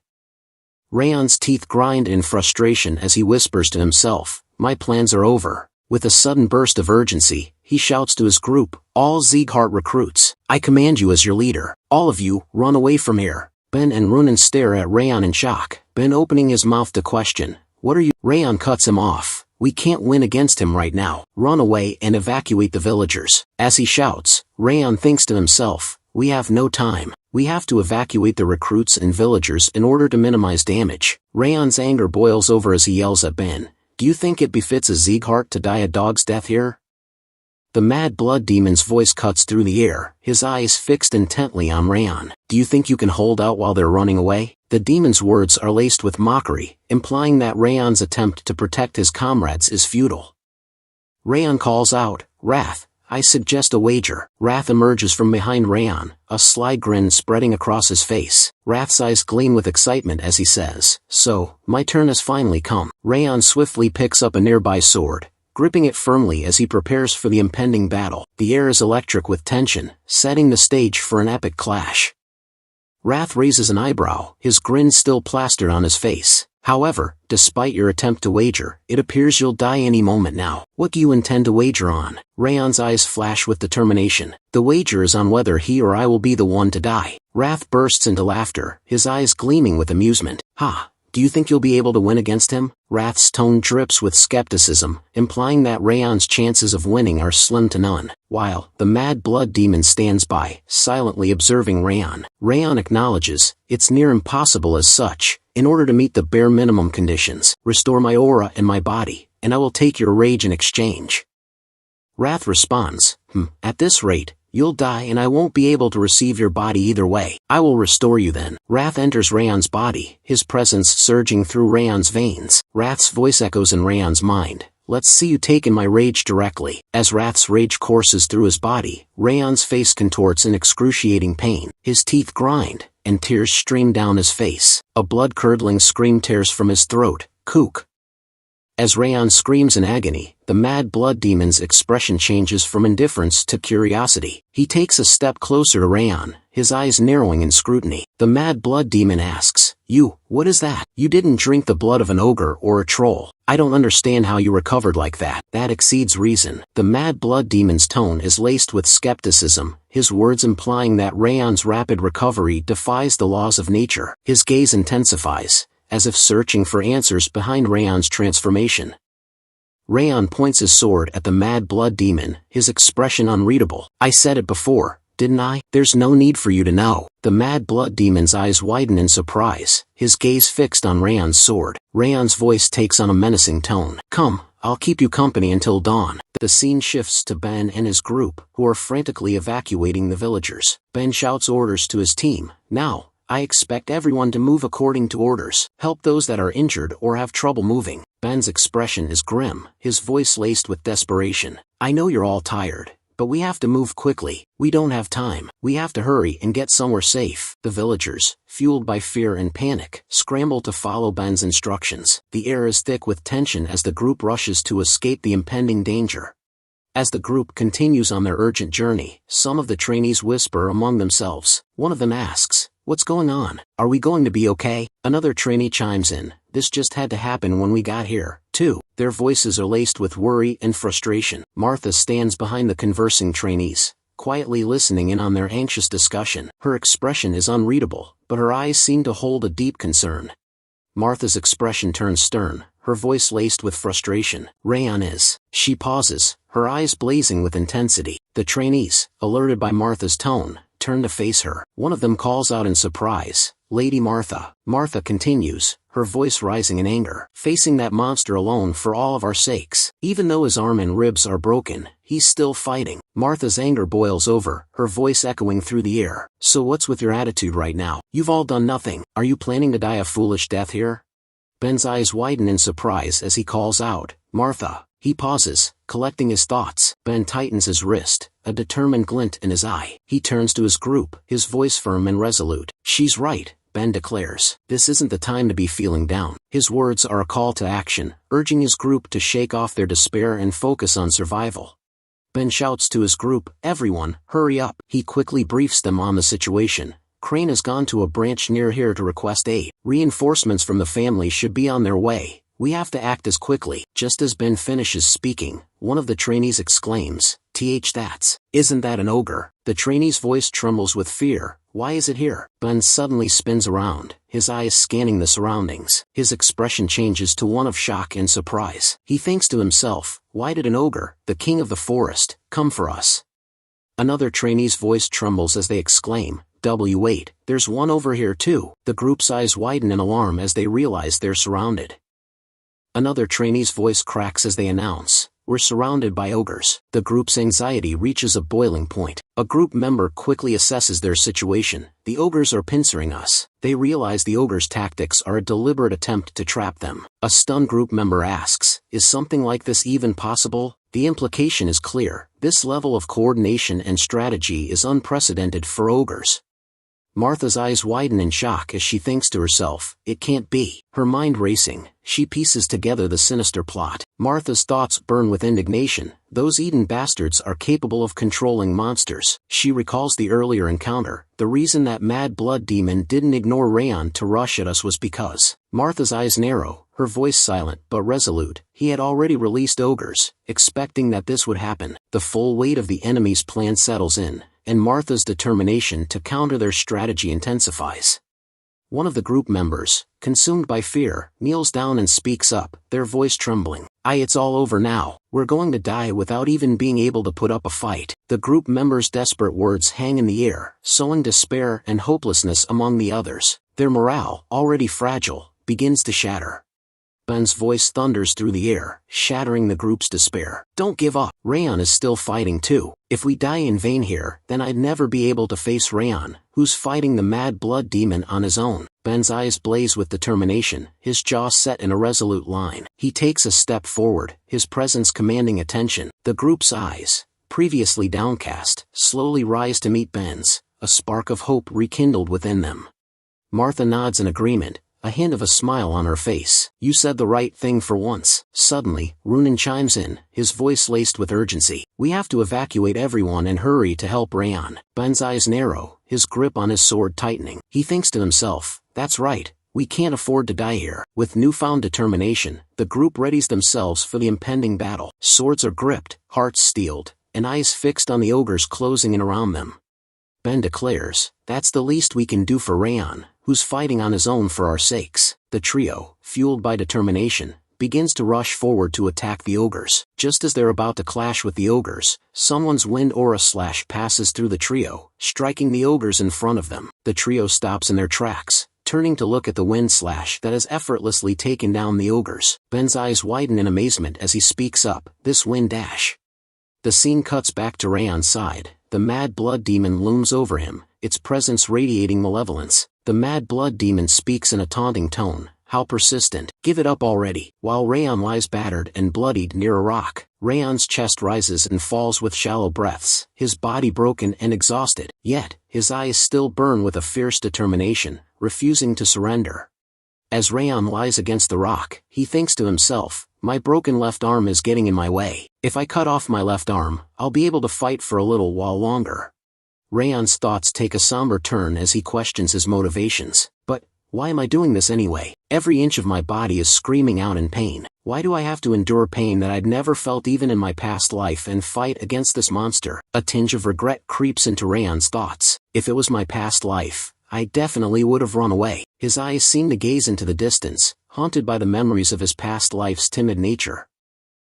Raon's teeth grind in frustration as he whispers to himself, my plans are over. With a sudden burst of urgency, he shouts to his group, all Sieghart recruits, I command you as your leader. All of you, run away from here. Ben and Runan stare at Raon in shock, Ben opening his mouth to question, what are you? Raon cuts him off, we can't win against him right now. Run away and evacuate the villagers. As he shouts, Raon thinks to himself, we have no time. We have to evacuate the recruits and villagers in order to minimize damage. Raon's anger boils over as he yells at Ben, do you think it befits a Sieghart to die a dog's death here? The mad blood demon's voice cuts through the air, his eyes fixed intently on Raon. Do you think you can hold out while they're running away? The demon's words are laced with mockery, implying that Raon's attempt to protect his comrades is futile. Raon calls out, Wrath, I suggest a wager. Wrath emerges from behind Raon, a sly grin spreading across his face. Wrath's eyes gleam with excitement as he says, so, my turn has finally come. Raon swiftly picks up a nearby sword, gripping it firmly as he prepares for the impending battle. The air is electric with tension, setting the stage for an epic clash. Wrath raises an eyebrow, his grin still plastered on his face. However, despite your attempt to wager, it appears you'll die any moment now. What do you intend to wager on? Raon's eyes flash with determination. The wager is on whether he or I will be the one to die. Wrath bursts into laughter, his eyes gleaming with amusement. Ha! Do you think you'll be able to win against him? Wrath's tone drips with skepticism, implying that Raon's chances of winning are slim to none, while the Mad Blood Demon stands by, silently observing Raon. Raon acknowledges, it's near impossible as such, in order to meet the bare minimum conditions. Restore my aura and my body, and I will take your rage in exchange. Wrath responds, at this rate, you'll die and I won't be able to receive your body either way. I will restore you then. Wrath enters Raon's body, his presence surging through Raon's veins. Wrath's voice echoes in Raon's mind. Let's see you take in my rage directly. As Wrath's rage courses through his body, Raon's face contorts in excruciating pain. His teeth grind, and tears stream down his face. A blood-curdling scream tears from his throat. Kook. As Raon screams in agony, the Mad Blood Demon's expression changes from indifference to curiosity. He takes a step closer to Raon, his eyes narrowing in scrutiny. The Mad Blood Demon asks, what is that? You didn't drink the blood of an ogre or a troll. I don't understand how you recovered like that. That exceeds reason. The Mad Blood Demon's tone is laced with skepticism, his words implying that Raon's rapid recovery defies the laws of nature. His gaze intensifies, as if searching for answers behind Raon's transformation. Raon points his sword at the Mad Blood Demon, his expression unreadable. I said it before, didn't I? There's no need for you to know. The Mad Blood Demon's eyes widen in surprise, his gaze fixed on Raon's sword. Raon's voice takes on a menacing tone. Come, I'll keep you company until dawn. The scene shifts to Ben and his group, who are frantically evacuating the villagers. Ben shouts orders to his team. Now, I expect everyone to move according to orders. Help those that are injured or have trouble moving. Ben's expression is grim, his voice laced with desperation. I know you're all tired, but we have to move quickly. We don't have time. We have to hurry and get somewhere safe. The villagers, fueled by fear and panic, scramble to follow Ben's instructions. The air is thick with tension as the group rushes to escape the impending danger. As the group continues on their urgent journey, some of the trainees whisper among themselves. One of them asks, what's going on? Are we going to be okay? Another trainee chimes in. This just had to happen when we got here, too. Their voices are laced with worry and frustration. Martha stands behind the conversing trainees, quietly listening in on their anxious discussion. Her expression is unreadable, but her eyes seem to hold a deep concern. Martha's expression turns stern, her voice laced with frustration. Raon is. She pauses, her eyes blazing with intensity. The trainees, alerted by Martha's tone, turn to face her. One of them calls out in surprise, Lady Martha. Martha continues, her voice rising in anger. Facing that monster alone for all of our sakes. Even though his arm and ribs are broken, he's still fighting. Martha's anger boils over, her voice echoing through the air. So what's with your attitude right now? You've all done nothing. Are you planning to die a foolish death here? Ben's eyes widen in surprise as he calls out, Martha. He pauses, collecting his thoughts. Ben tightens his wrist, a determined glint in his eye. He turns to his group, his voice firm and resolute. She's right, Ben declares. This isn't the time to be feeling down. His words are a call to action, urging his group to shake off their despair and focus on survival. Ben shouts to his group, everyone, hurry up. He quickly briefs them on the situation. Crane has gone to a branch near here to request aid. Reinforcements from the family should be on their way. We have to act as quickly. Just as Ben finishes speaking, one of the trainees exclaims, isn't that an ogre? The trainee's voice trembles with fear. Why is it here? Ben suddenly spins around, his eyes scanning the surroundings. His expression changes to one of shock and surprise. He thinks to himself, why did an ogre, the king of the forest, come for us? Another trainee's voice trembles as they exclaim, wait, there's one over here too. The group's eyes widen in alarm as they realize they're surrounded. Another trainee's voice cracks as they announce, we're surrounded by ogres. The group's anxiety reaches a boiling point. A group member quickly assesses their situation. The ogres are pincering us. They realize the ogres' tactics are a deliberate attempt to trap them. A stunned group member asks, is something like this even possible? The implication is clear. This level of coordination and strategy is unprecedented for ogres. Martha's eyes widen in shock as she thinks to herself, it can't be. Her mind racing, she pieces together the sinister plot. Martha's thoughts burn with indignation. Those Eden bastards are capable of controlling monsters. She recalls the earlier encounter. The reason that Mad Blood Demon didn't ignore Raon to rush at us was because. Martha's eyes narrow, her voice silent but resolute. He had already released ogres, expecting that this would happen. The full weight of the enemy's plan settles in, and Martha's determination to counter their strategy intensifies. One of the group members, consumed by fear, kneels down and speaks up, their voice trembling. It's all over now. We're going to die without even being able to put up a fight." The group members' desperate words hang in the air, sowing despair and hopelessness among the others. Their morale, already fragile, begins to shatter. Ben's voice thunders through the air, shattering the group's despair. "Don't give up. Raon is still fighting too. If we die in vain here, then I'd never be able to face Raon, who's fighting the mad blood demon on his own." Ben's eyes blaze with determination, his jaw set in a resolute line. He takes a step forward, his presence commanding attention. The group's eyes, previously downcast, slowly rise to meet Ben's, a spark of hope rekindled within them. Martha nods in agreement, a hint of a smile on her face. "You said the right thing for once." Suddenly, Runan chimes in, his voice laced with urgency. "We have to evacuate everyone and hurry to help Raon." Ben's eyes narrow, his grip on his sword tightening. He thinks to himself, "That's right, we can't afford to die here." With newfound determination, the group readies themselves for the impending battle. Swords are gripped, hearts steeled, and eyes fixed on the ogres closing in around them. Ben declares, "That's the least we can do for Raon, who's fighting on his own for our sakes." The trio, fueled by determination, begins to rush forward to attack the ogres. Just as they're about to clash with the ogres, someone's wind aura slash passes through the trio, striking the ogres in front of them. The trio stops in their tracks, turning to look at the wind slash that has effortlessly taken down the ogres. Ben's eyes widen in amazement as he speaks up, "This wind dash." The scene cuts back to Raon's side. The mad blood demon looms over him, its presence radiating malevolence. The mad blood demon speaks in a taunting tone, "How persistent. Give it up already." While Raon lies battered and bloodied near a rock, Raon's chest rises and falls with shallow breaths, his body broken and exhausted. Yet, his eyes still burn with a fierce determination, refusing to surrender. As Raon lies against the rock, he thinks to himself, "My broken left arm is getting in my way. If I cut off my left arm, I'll be able to fight for a little while longer." Raon's thoughts take a somber turn as he questions his motivations. "But, why am I doing this anyway? Every inch of my body is screaming out in pain. Why do I have to endure pain that I'd never felt even in my past life and fight against this monster?" A tinge of regret creeps into Raon's thoughts. "If it was my past life, I definitely would have run away." His eyes seem to gaze into the distance, haunted by the memories of his past life's timid nature.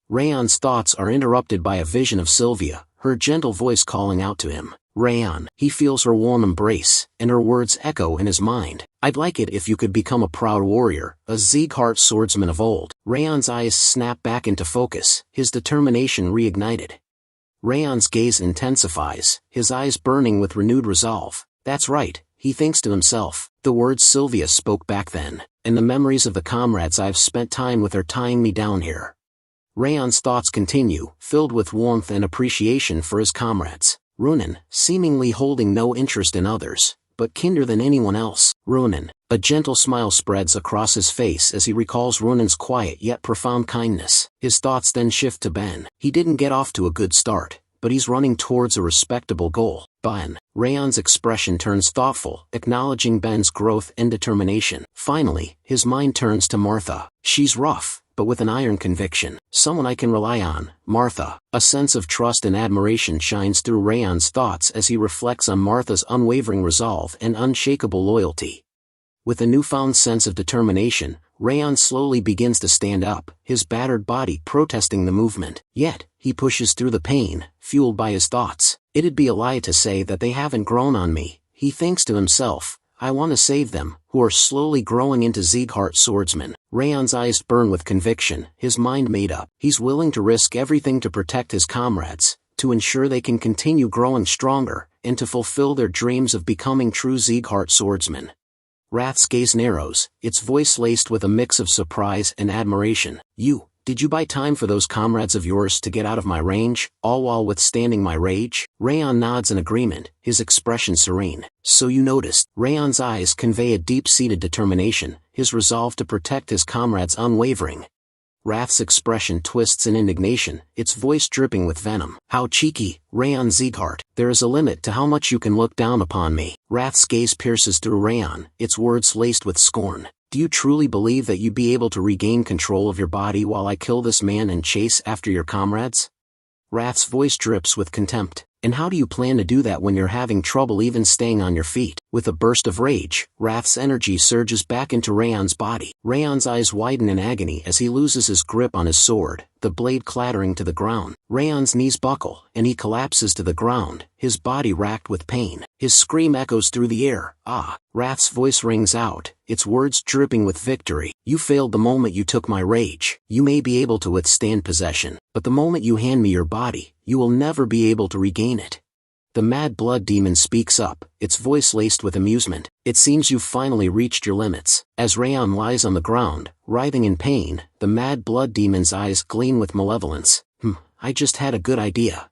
Raon's thoughts are interrupted by a vision of Sylvia, her gentle voice calling out to him. Raon. He feels her warm embrace, and her words echo in his mind. "I'd like it if you could become a proud warrior, a Sieghart swordsman of old." Raon's eyes snap back into focus, his determination reignited. Raon's gaze intensifies, his eyes burning with renewed resolve. "That's right," he thinks to himself. "The words Sylvia spoke back then, and the memories of the comrades I've spent time with are tying me down here." Raon's thoughts continue, filled with warmth and appreciation for his comrades. Runan, seemingly holding no interest in others, but kinder than anyone else. Runan. A gentle smile spreads across his face as he recalls Runan's quiet yet profound kindness. His thoughts then shift to Ben. He didn't get off to a good start, but he's running towards a respectable goal. Ben. Raon's expression turns thoughtful, acknowledging Ben's growth and determination. Finally, his mind turns to Martha. She's rough, but with an iron conviction. "Someone I can rely on, Martha." A sense of trust and admiration shines through Raon's thoughts as he reflects on Martha's unwavering resolve and unshakable loyalty. With a newfound sense of determination, Raon slowly begins to stand up, his battered body protesting the movement. Yet, he pushes through the pain, fueled by his thoughts. "It'd be a lie to say that they haven't grown on me," he thinks to himself. "I want to save them, who are slowly growing into Sieghart swordsmen." Raon's eyes burn with conviction, his mind made up. He's willing to risk everything to protect his comrades, to ensure they can continue growing stronger, and to fulfill their dreams of becoming true Sieghart swordsmen. Rath's gaze narrows, its voice laced with a mix of surprise and admiration. Did you buy time for those comrades of yours to get out of my range, all while withstanding my rage?" Raon nods in agreement, his expression serene. "So you noticed." Raon's eyes convey a deep-seated determination, his resolve to protect his comrades unwavering. Rath's expression twists in indignation, its voice dripping with venom. "How cheeky, Raon Sieghart. There is a limit to how much you can look down upon me." Rath's gaze pierces through Raon, its words laced with scorn. "Do you truly believe that you'd be able to regain control of your body while I kill this man and chase after your comrades?" Rath's voice drips with contempt. And how do you plan to do that when you're having trouble even staying on your feet? With a burst of rage, Wrath's energy surges back into Raon's body. Raon's eyes widen in agony as he loses his grip on his sword, the blade clattering to the ground. Raon's knees buckle, and he collapses to the ground, his body racked with pain. His scream echoes through the air. Ah! Wrath's voice rings out, its words dripping with victory. You failed the moment you took my rage. You may be able to withstand possession, but the moment you hand me your body, you will never be able to regain it. The Mad Blood Demon speaks up, its voice laced with amusement. It seems you've finally reached your limits. As Raon lies on the ground, writhing in pain, the Mad Blood Demon's eyes gleam with malevolence. I just had a good idea.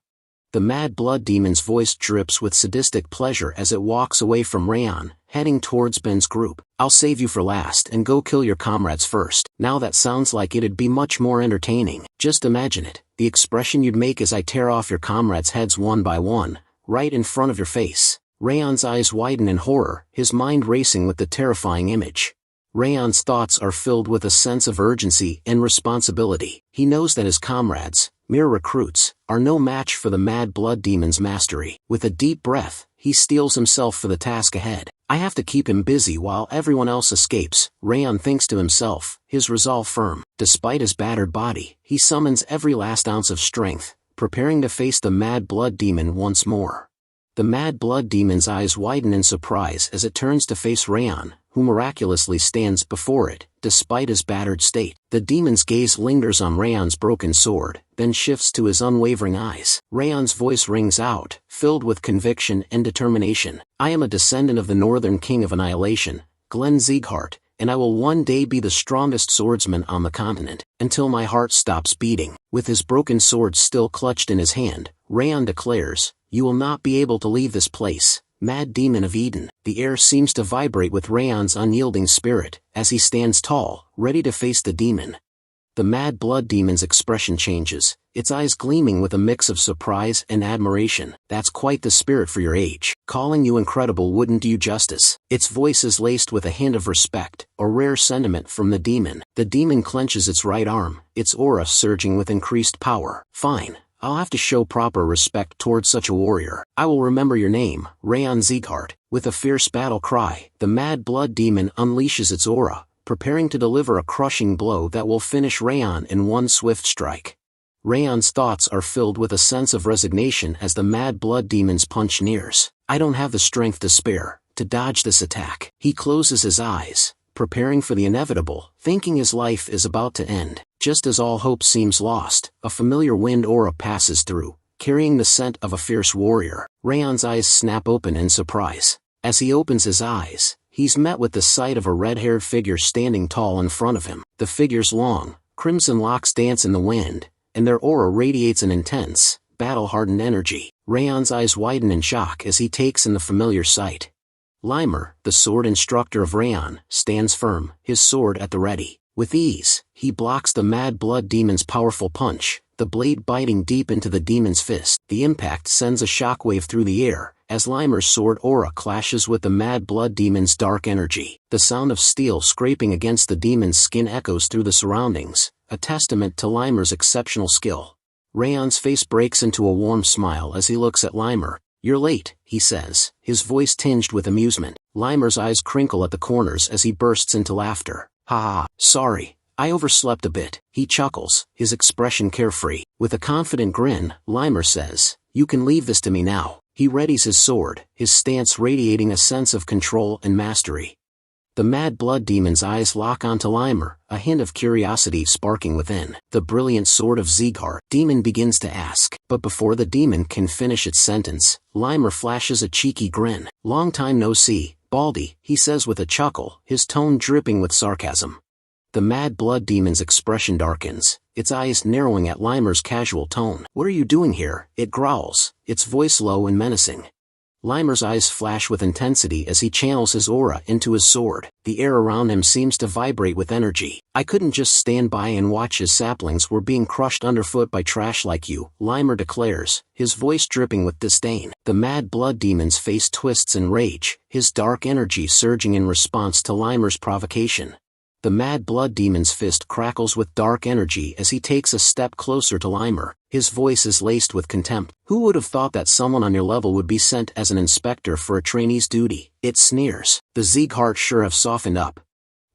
The Mad Blood Demon's voice drips with sadistic pleasure as it walks away from Raon, heading towards Ben's group. I'll save you for last and go kill your comrades first. Now that sounds like it'd be much more entertaining. Just imagine it, the expression you'd make as I tear off your comrades' heads one by one, right in front of your face. Raon's eyes widen in horror, his mind racing with the terrifying image. Raon's thoughts are filled with a sense of urgency and responsibility. He knows that his comrades, mere recruits, are no match for the Mad Blood Demon's mastery. With a deep breath, he steels himself for the task ahead. I have to keep him busy while everyone else escapes, Raon thinks to himself, his resolve firm. Despite his battered body, he summons every last ounce of strength, preparing to face the Mad Blood Demon once more. The Mad Blood Demon's eyes widen in surprise as it turns to face Raon, who miraculously stands before it, despite his battered state. The demon's gaze lingers on Raon's broken sword, then shifts to his unwavering eyes. Raon's voice rings out, filled with conviction and determination. I am a descendant of the Northern King of Annihilation, Glenn Sieghart, and I will one day be the strongest swordsman on the continent, until my heart stops beating. With his broken sword still clutched in his hand, Raon declares, you will not be able to leave this place, Mad Demon of Eden. The air seems to vibrate with Raon's unyielding spirit, as he stands tall, ready to face the demon. The Mad Blood Demon's expression changes, its eyes gleaming with a mix of surprise and admiration. That's quite the spirit for your age. Calling you incredible wouldn't do you justice. Its voice is laced with a hint of respect, a rare sentiment from the demon. The demon clenches its right arm, its aura surging with increased power. Fine. I'll have to show proper respect towards such a warrior. I will remember your name, Raon Sieghart. With a fierce battle cry, the Mad Blood Demon unleashes its aura, preparing to deliver a crushing blow that will finish Raon in one swift strike. Raon's thoughts are filled with a sense of resignation as the Mad Blood Demon's punch nears. I don't have the strength to spare, to dodge this attack. He closes his eyes, preparing for the inevitable, thinking his life is about to end. Just as all hope seems lost, a familiar wind aura passes through, carrying the scent of a fierce warrior. Raon's eyes snap open in surprise. As he opens his eyes, he's met with the sight of a red-haired figure standing tall in front of him. The figure's long, crimson locks dance in the wind, and their aura radiates an intense, battle-hardened energy. Raon's eyes widen in shock as he takes in the familiar sight. Limer, the sword instructor of Raon, stands firm, his sword at the ready. With ease, he blocks the Mad Blood Demon's powerful punch, the blade biting deep into the demon's fist. The impact sends a shockwave through the air, as Limer's sword aura clashes with the Mad Blood Demon's dark energy. The sound of steel scraping against the demon's skin echoes through the surroundings, a testament to Limer's exceptional skill. Raon's face breaks into a warm smile as he looks at Limer. You're late, he says, his voice tinged with amusement. Limer's eyes crinkle at the corners as he bursts into laughter. Ha! Sorry, I overslept a bit. He chuckles, his expression carefree. With a confident grin, Limer says, you can leave this to me now. He readies his sword, his stance radiating a sense of control and mastery. The Mad Blood Demon's eyes lock onto Limer, a hint of curiosity sparking within. The brilliant sword of Sieghart, demon begins to ask. But before the demon can finish its sentence, Limer flashes a cheeky grin. Long time no see, Baldy, he says with a chuckle, his tone dripping with sarcasm. The Mad Blood Demon's expression darkens, its eyes narrowing at Limer's casual tone. What are you doing here? It growls, its voice low and menacing. Limer's eyes flash with intensity as he channels his aura into his sword. The air around him seems to vibrate with energy. I couldn't just stand by and watch his saplings were being crushed underfoot by trash like you, Limer declares, his voice dripping with disdain. The Mad Blood Demon's face twists in rage, his dark energy surging in response to Limer's provocation. The Mad Blood Demon's fist crackles with dark energy as he takes a step closer to Limer. His voice is laced with contempt. Who would have thought that someone on your level would be sent as an inspector for a trainee's duty? It sneers. The Sieghart sure have softened up.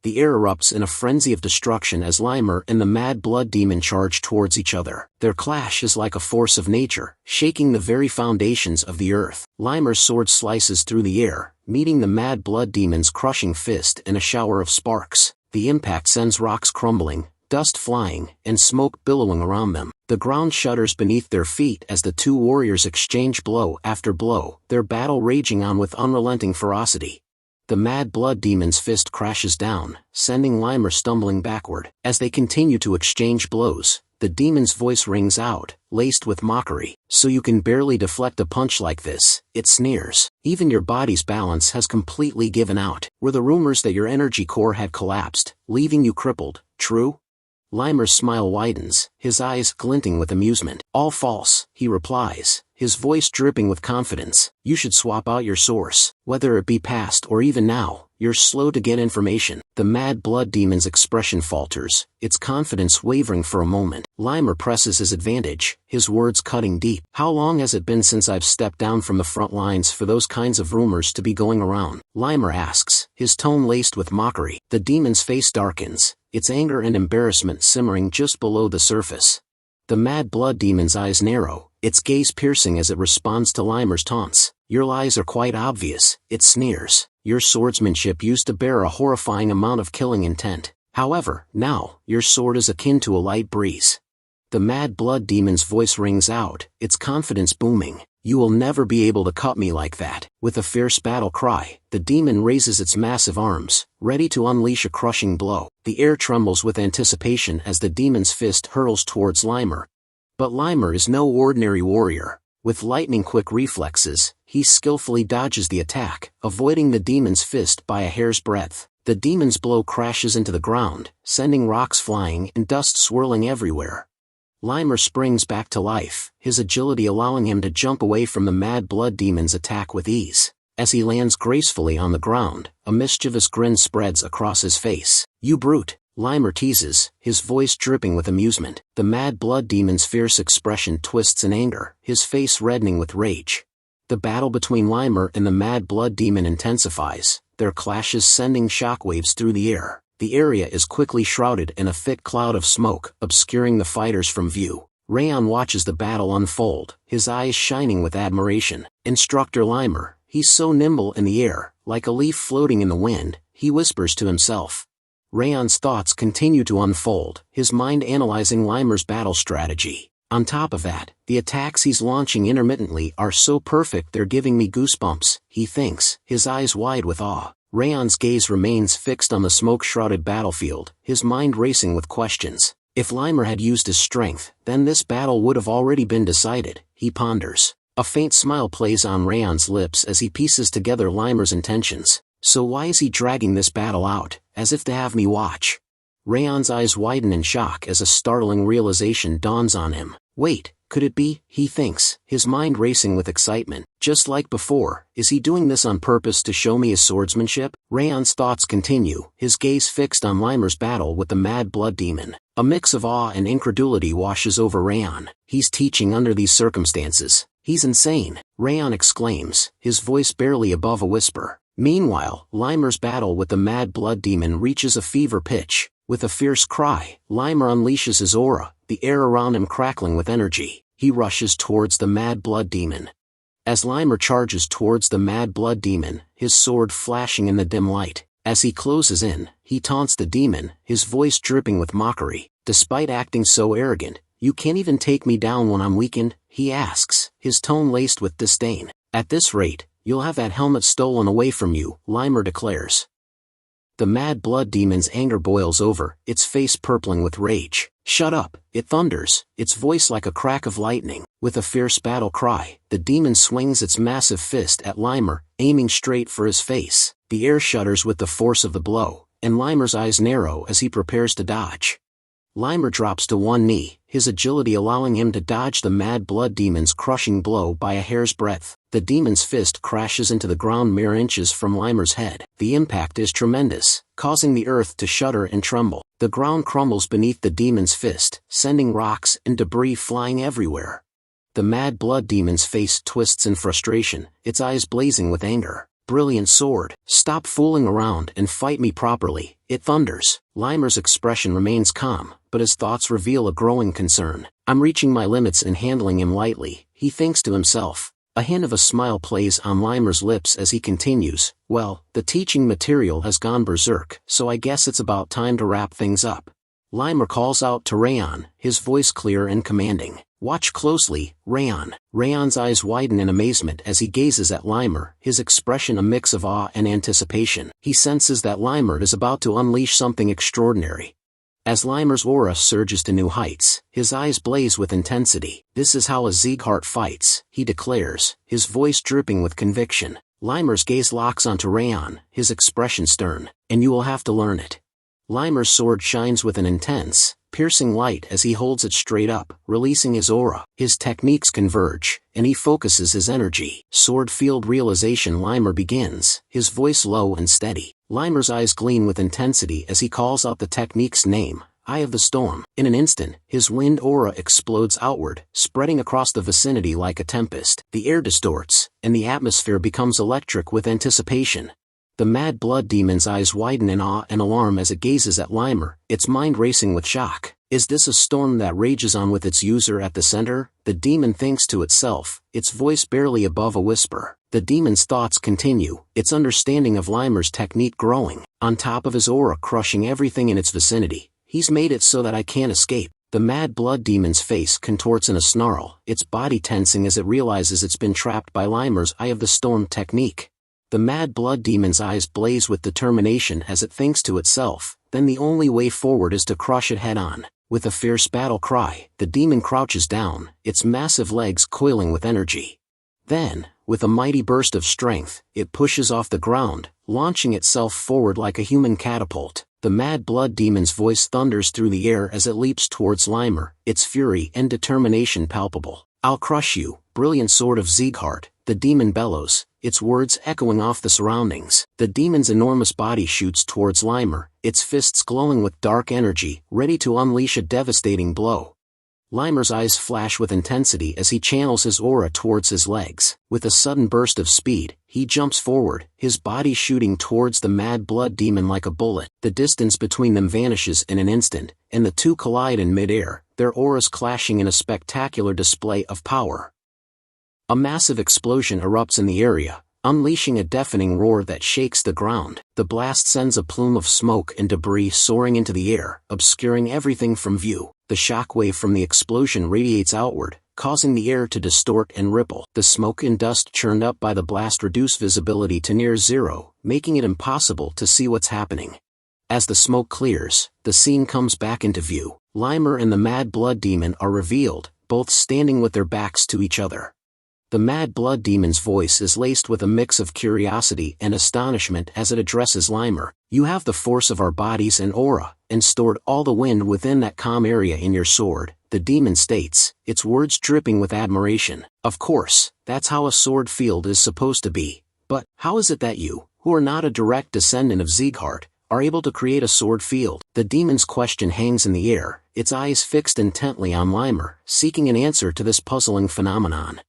The air erupts in a frenzy of destruction as Limer and the Mad Blood Demon charge towards each other. Their clash is like a force of nature, shaking the very foundations of the earth. Limer's sword slices through the air, meeting the Mad Blood Demon's crushing fist in a shower of sparks. The impact sends rocks crumbling, dust flying, and smoke billowing around them. The ground shudders beneath their feet as the two warriors exchange blow after blow, their battle raging on with unrelenting ferocity. The Mad Blood Demon's fist crashes down, sending Limer stumbling backward. As they continue to exchange blows, the demon's voice rings out, laced with mockery. So you can barely deflect a punch like this, it sneers. Even your body's balance has completely given out. Were the rumors that your energy core had collapsed, leaving you crippled, true? Limer's smile widens, his eyes glinting with amusement. All false, he replies, his voice dripping with confidence. You should swap out your source. Whether it be past or even now, you're slow to get information. The Mad Blood Demon's expression falters, its confidence wavering for a moment. Limer presses his advantage, his words cutting deep. How long has it been since I've stepped down from the front lines for those kinds of rumors to be going around? Limer asks, his tone laced with mockery. The demon's face darkens, its anger and embarrassment simmering just below the surface. The Mad Blood Demon's eyes narrow, its gaze piercing as it responds to Limer's taunts. Your lies are quite obvious, it sneers. Your swordsmanship used to bear a horrifying amount of killing intent. However, now, your sword is akin to a light breeze. The Mad Blood Demon's voice rings out, its confidence booming. You will never be able to cut me like that. With a fierce battle cry, the demon raises its massive arms, ready to unleash a crushing blow. The air trembles with anticipation as the demon's fist hurls towards Limer. But Limer is no ordinary warrior. With lightning-quick reflexes, he skillfully dodges the attack, avoiding the demon's fist by a hair's breadth. The demon's blow crashes into the ground, sending rocks flying and dust swirling everywhere. Limer springs back to life, his agility allowing him to jump away from the Mad Blood Demon's attack with ease. As he lands gracefully on the ground, a mischievous grin spreads across his face. You brute, Limer teases, his voice dripping with amusement. The Mad Blood Demon's fierce expression twists in anger, his face reddening with rage. The battle between Limer and the Mad Blood Demon intensifies, their clashes sending shockwaves through the air. The area is quickly shrouded in a thick cloud of smoke, obscuring the fighters from view. Raon watches the battle unfold, his eyes shining with admiration. Instructor Limer, he's so nimble in the air, like a leaf floating in the wind, he whispers to himself. Raon's thoughts continue to unfold, his mind analyzing Limer's battle strategy. On top of that, the attacks he's launching intermittently are so perfect they're giving me goosebumps, he thinks, his eyes wide with awe. Raon's gaze remains fixed on the smoke-shrouded battlefield, his mind racing with questions. If Limer had used his strength, then this battle would have already been decided, he ponders. A faint smile plays on Raon's lips as he pieces together Limer's intentions. So why is he dragging this battle out, as if to have me watch? Raon's eyes widen in shock as a startling realization dawns on him. Wait, could it be, he thinks, his mind racing with excitement. Just like before, is he doing this on purpose to show me his swordsmanship? Raon's thoughts continue, his gaze fixed on Limer's battle with the Mad Blood Demon. A mix of awe and incredulity washes over Raon. He's teaching under these circumstances. He's insane, Raon exclaims, his voice barely above a whisper. Meanwhile, Limer's battle with the Mad Blood Demon reaches a fever pitch. With a fierce cry, Limer unleashes his aura, the air around him crackling with energy. He rushes towards the Mad Blood Demon. As Limer charges towards the Mad Blood Demon, his sword flashing in the dim light. As he closes in, he taunts the demon, his voice dripping with mockery. Despite acting so arrogant, you can't even take me down when I'm weakened, he asks, his tone laced with disdain. At this rate, you'll have that helmet stolen away from you, Limer declares. The Mad Blood Demon's anger boils over, its face purpling with rage. Shut up, it thunders, its voice like a crack of lightning. With a fierce battle cry, the demon swings its massive fist at Limer, aiming straight for his face. The air shudders with the force of the blow, and Limer's eyes narrow as he prepares to dodge. Limer drops to one knee, his agility allowing him to dodge the Mad Blood Demon's crushing blow by a hair's breadth. The demon's fist crashes into the ground mere inches from Limer's head. The impact is tremendous, causing the earth to shudder and tremble. The ground crumbles beneath the demon's fist, sending rocks and debris flying everywhere. The mad blood demon's face twists in frustration, its eyes blazing with anger. "Brilliant sword, stop fooling around and fight me properly," it thunders. Limer's expression remains calm, but his thoughts reveal a growing concern. "I'm reaching my limits and handling him lightly," he thinks to himself. A hint of a smile plays on Limer's lips as he continues, "Well, the teaching material has gone berserk, so I guess it's about time to wrap things up." Limer calls out to Raon, his voice clear and commanding. "Watch closely, Raon." Raon's eyes widen in amazement as he gazes at Limer, his expression a mix of awe and anticipation. He senses that Limer is about to unleash something extraordinary. As Limer's aura surges to new heights, his eyes blaze with intensity. "This is how a Sieghart fights," he declares, his voice dripping with conviction. Limer's gaze locks onto Raon, his expression stern. "And you will have to learn it." Limer's sword shines with an intense, piercing light as he holds it straight up, releasing his aura. His techniques converge, and he focuses his energy. Sword field realization. Limer begins, his voice low and steady. Limer's eyes gleam with intensity as he calls out the technique's name, Eye of the Storm. In an instant, his wind aura explodes outward, spreading across the vicinity like a tempest. The air distorts, and the atmosphere becomes electric with anticipation. The mad blood demon's eyes widen in awe and alarm as it gazes at Limer, its mind racing with shock. Is this a storm that rages on with its user at the center? The demon thinks to itself, its voice barely above a whisper. The demon's thoughts continue, its understanding of Limer's technique growing. On top of his aura crushing everything in its vicinity, he's made it so that I can't escape. The mad blood demon's face contorts in a snarl, its body tensing as it realizes it's been trapped by Limer's Eye of the Storm technique. The mad blood demon's eyes blaze with determination as it thinks to itself, then the only way forward is to crush it head-on. With a fierce battle cry, the demon crouches down, its massive legs coiling with energy. Then, with a mighty burst of strength, it pushes off the ground, launching itself forward like a human catapult. The mad blood demon's voice thunders through the air as it leaps towards Limer, its fury and determination palpable. "I'll crush you, brilliant sword of Sieghart," the demon bellows, its words echoing off the surroundings. The demon's enormous body shoots towards Limer, its fists glowing with dark energy, ready to unleash a devastating blow. Limer's eyes flash with intensity as he channels his aura towards his legs. With a sudden burst of speed, he jumps forward, his body shooting towards the mad blood demon like a bullet. The distance between them vanishes in an instant, and the two collide in midair, their auras clashing in a spectacular display of power. A massive explosion erupts in the area, unleashing a deafening roar that shakes the ground. The blast sends a plume of smoke and debris soaring into the air, obscuring everything from view. The shockwave from the explosion radiates outward, causing the air to distort and ripple. The smoke and dust churned up by the blast reduce visibility to near zero, making it impossible to see what's happening. As the smoke clears, the scene comes back into view. Limer and the mad blood demon are revealed, both standing with their backs to each other. The mad blood demon's voice is laced with a mix of curiosity and astonishment as it addresses Limer. "You have the force of our bodies and aura, and stored all the wind within that calm area in your sword," the demon states, its words dripping with admiration. "Of course, that's how a sword field is supposed to be. But, how is it that you, who are not a direct descendant of Sieghart, are able to create a sword field?" The demon's question hangs in the air, its eyes fixed intently on Limer, seeking an answer to this puzzling phenomenon.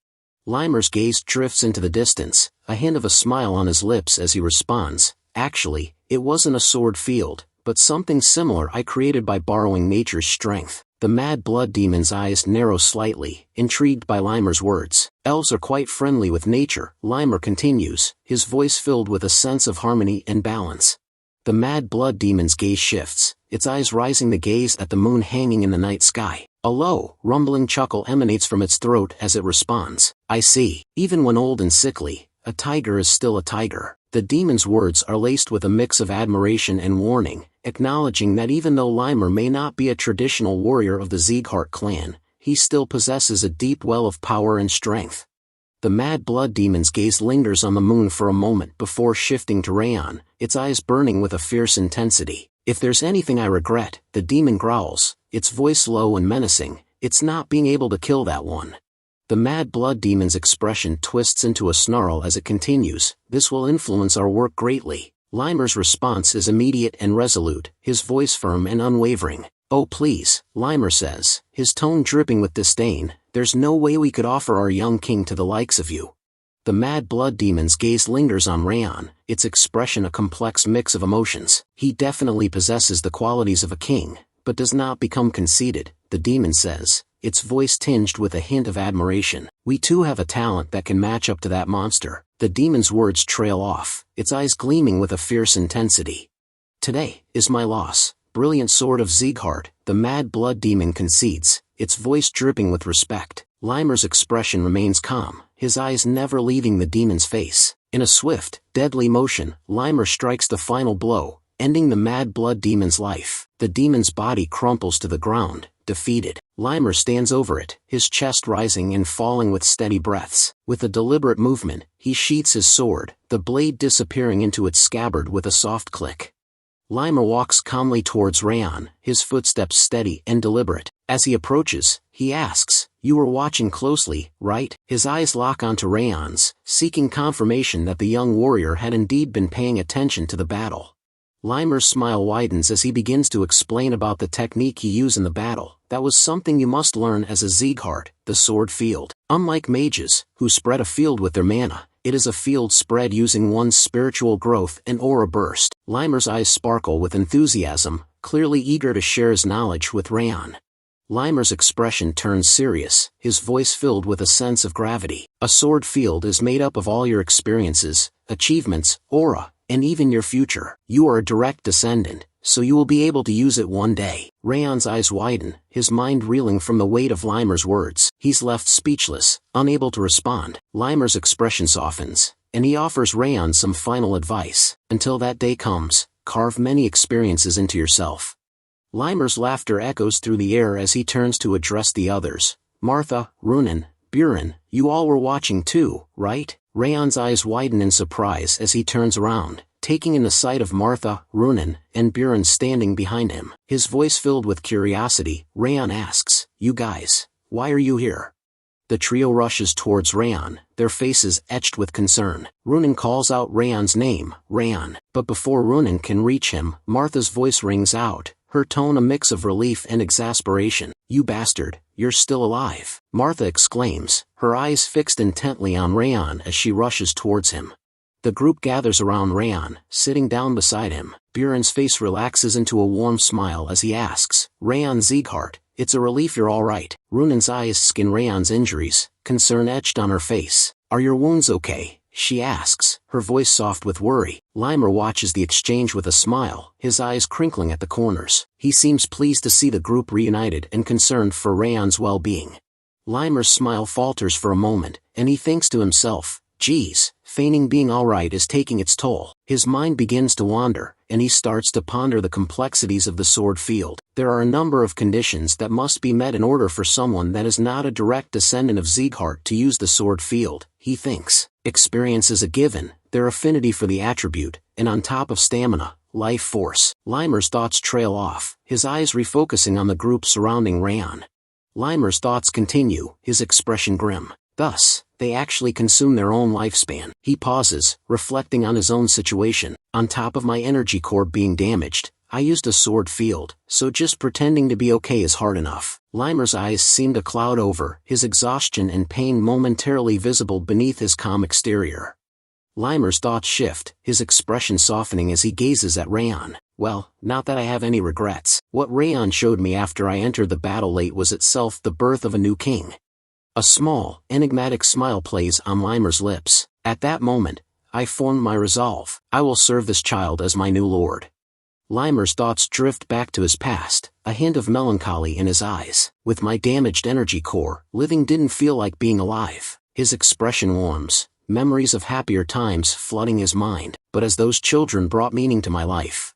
Limer's gaze drifts into the distance, a hint of a smile on his lips as he responds, "Actually, it wasn't a sword field, but something similar I created by borrowing nature's strength." The mad blood demon's eyes narrow slightly, intrigued by Limer's words. "Elves are quite friendly with nature," Limer continues, his voice filled with a sense of harmony and balance. The mad blood demon's gaze shifts, its eyes rising to gaze at the moon hanging in the night sky. A low, rumbling chuckle emanates from its throat as it responds, "I see. Even when old and sickly, a tiger is still a tiger." The demon's words are laced with a mix of admiration and warning, acknowledging that even though Limer may not be a traditional warrior of the Sieghart clan, he still possesses a deep well of power and strength. The mad blood demon's gaze lingers on the moon for a moment before shifting to Raon, its eyes burning with a fierce intensity. "If there's anything I regret," the demon growls, its voice low and menacing, "it's not being able to kill that one." The mad blood demon's expression twists into a snarl as it continues, "This will influence our work greatly. Limer's response is immediate and resolute, his voice firm and unwavering. "Oh please," Limer says, his tone dripping with disdain, "there's no way we could offer our young king to the likes of you." The mad blood demon's gaze lingers on Raon, its expression a complex mix of emotions. He definitely possesses the qualities of a king, but does not become conceited, the demon says, its voice tinged with a hint of admiration. "We too have a talent that can match up to that monster." The demon's words trail off, its eyes gleaming with a fierce intensity. "Today is my loss, brilliant sword of Sieghart," the mad blood demon concedes, its voice dripping with respect. Limer's expression remains calm, his eyes never leaving the demon's face. In a swift, deadly motion, Limer strikes the final blow, ending the mad blood demon's life. The demon's body crumples to the ground, defeated. Limer stands over it, his chest rising and falling with steady breaths. With a deliberate movement, he sheaths his sword, the blade disappearing into its scabbard with a soft click. Limer walks calmly towards Raon, his footsteps steady and deliberate. As he approaches, he asks, "You were watching closely, right?" His eyes lock onto Raon's, seeking confirmation that the young warrior had indeed been paying attention to the battle. Limer's smile widens as he begins to explain about the technique he used in the battle. "That was something you must learn as a Sieghart, the sword field. Unlike mages, who spread a field with their mana, it is a field spread using one's spiritual growth and aura burst." Limer's eyes sparkle with enthusiasm, clearly eager to share his knowledge with Raon. Limer's expression turns serious, his voice filled with a sense of gravity. "A sword field is made up of all your experiences, achievements, aura, and even your future. You are a direct descendant, so you will be able to use it one day." Raon's eyes widen, his mind reeling from the weight of Limer's words. He's left speechless, unable to respond. Limer's expression softens, and he offers Raon some final advice. "Until that day comes, carve many experiences into yourself." Limer's laughter echoes through the air as he turns to address the others. "Martha, Runen, Buren, you all were watching too, right?" Raon's eyes widen in surprise as he turns around, taking in the sight of Martha, Runen, and Buren standing behind him. His voice filled with curiosity, Raon asks, "You guys, why are you here?" The trio rushes towards Raon, their faces etched with concern. Runen calls out Raon's name, Raon. But before Runen can reach him, Martha's voice rings out, her tone a mix of relief and exasperation. "You bastard, you're still alive!" Martha exclaims, her eyes fixed intently on Raon as she rushes towards him. The group gathers around Raon, sitting down beside him. Buren's face relaxes into a warm smile as he asks, "Raon Sieghart, it's a relief you're all right." Runen's eyes scan Raon's injuries, concern etched on her face. "Are your wounds okay?" she asks, her voice soft with worry. Limer watches the exchange with a smile, his eyes crinkling at the corners. He seems pleased to see the group reunited and concerned for Raon's well-being. Limer's smile falters for a moment, and he thinks to himself, "Geez, feigning being alright is taking its toll." His mind begins to wander, and he starts to ponder the complexities of the sword field. There are a number of conditions that must be met in order for someone that is not a direct descendant of Sieghart to use the sword field, he thinks. Experience is a given, their affinity for the attribute, and on top of stamina, life force. Limer's thoughts trail off, his eyes refocusing on the group surrounding Raon. Limer's thoughts continue, his expression grim. Thus, they actually consume their own lifespan. He pauses, reflecting on his own situation. "On top of my energy core being damaged, I used a sword field, so just pretending to be okay is hard enough." Limer's eyes seem to cloud over, his exhaustion and pain momentarily visible beneath his calm exterior. Limer's thoughts shift, his expression softening as he gazes at Raon. "Well, not that I have any regrets. What Raon showed me after I entered the battle late was itself the birth of a new king." A small, enigmatic smile plays on Limer's lips. "At that moment, I formed my resolve. I will serve this child as my new lord." Limer's thoughts drift back to his past, a hint of melancholy in his eyes. "With my damaged energy core, living didn't feel like being alive." His expression warms, memories of happier times flooding his mind. "But as those children brought meaning to my life."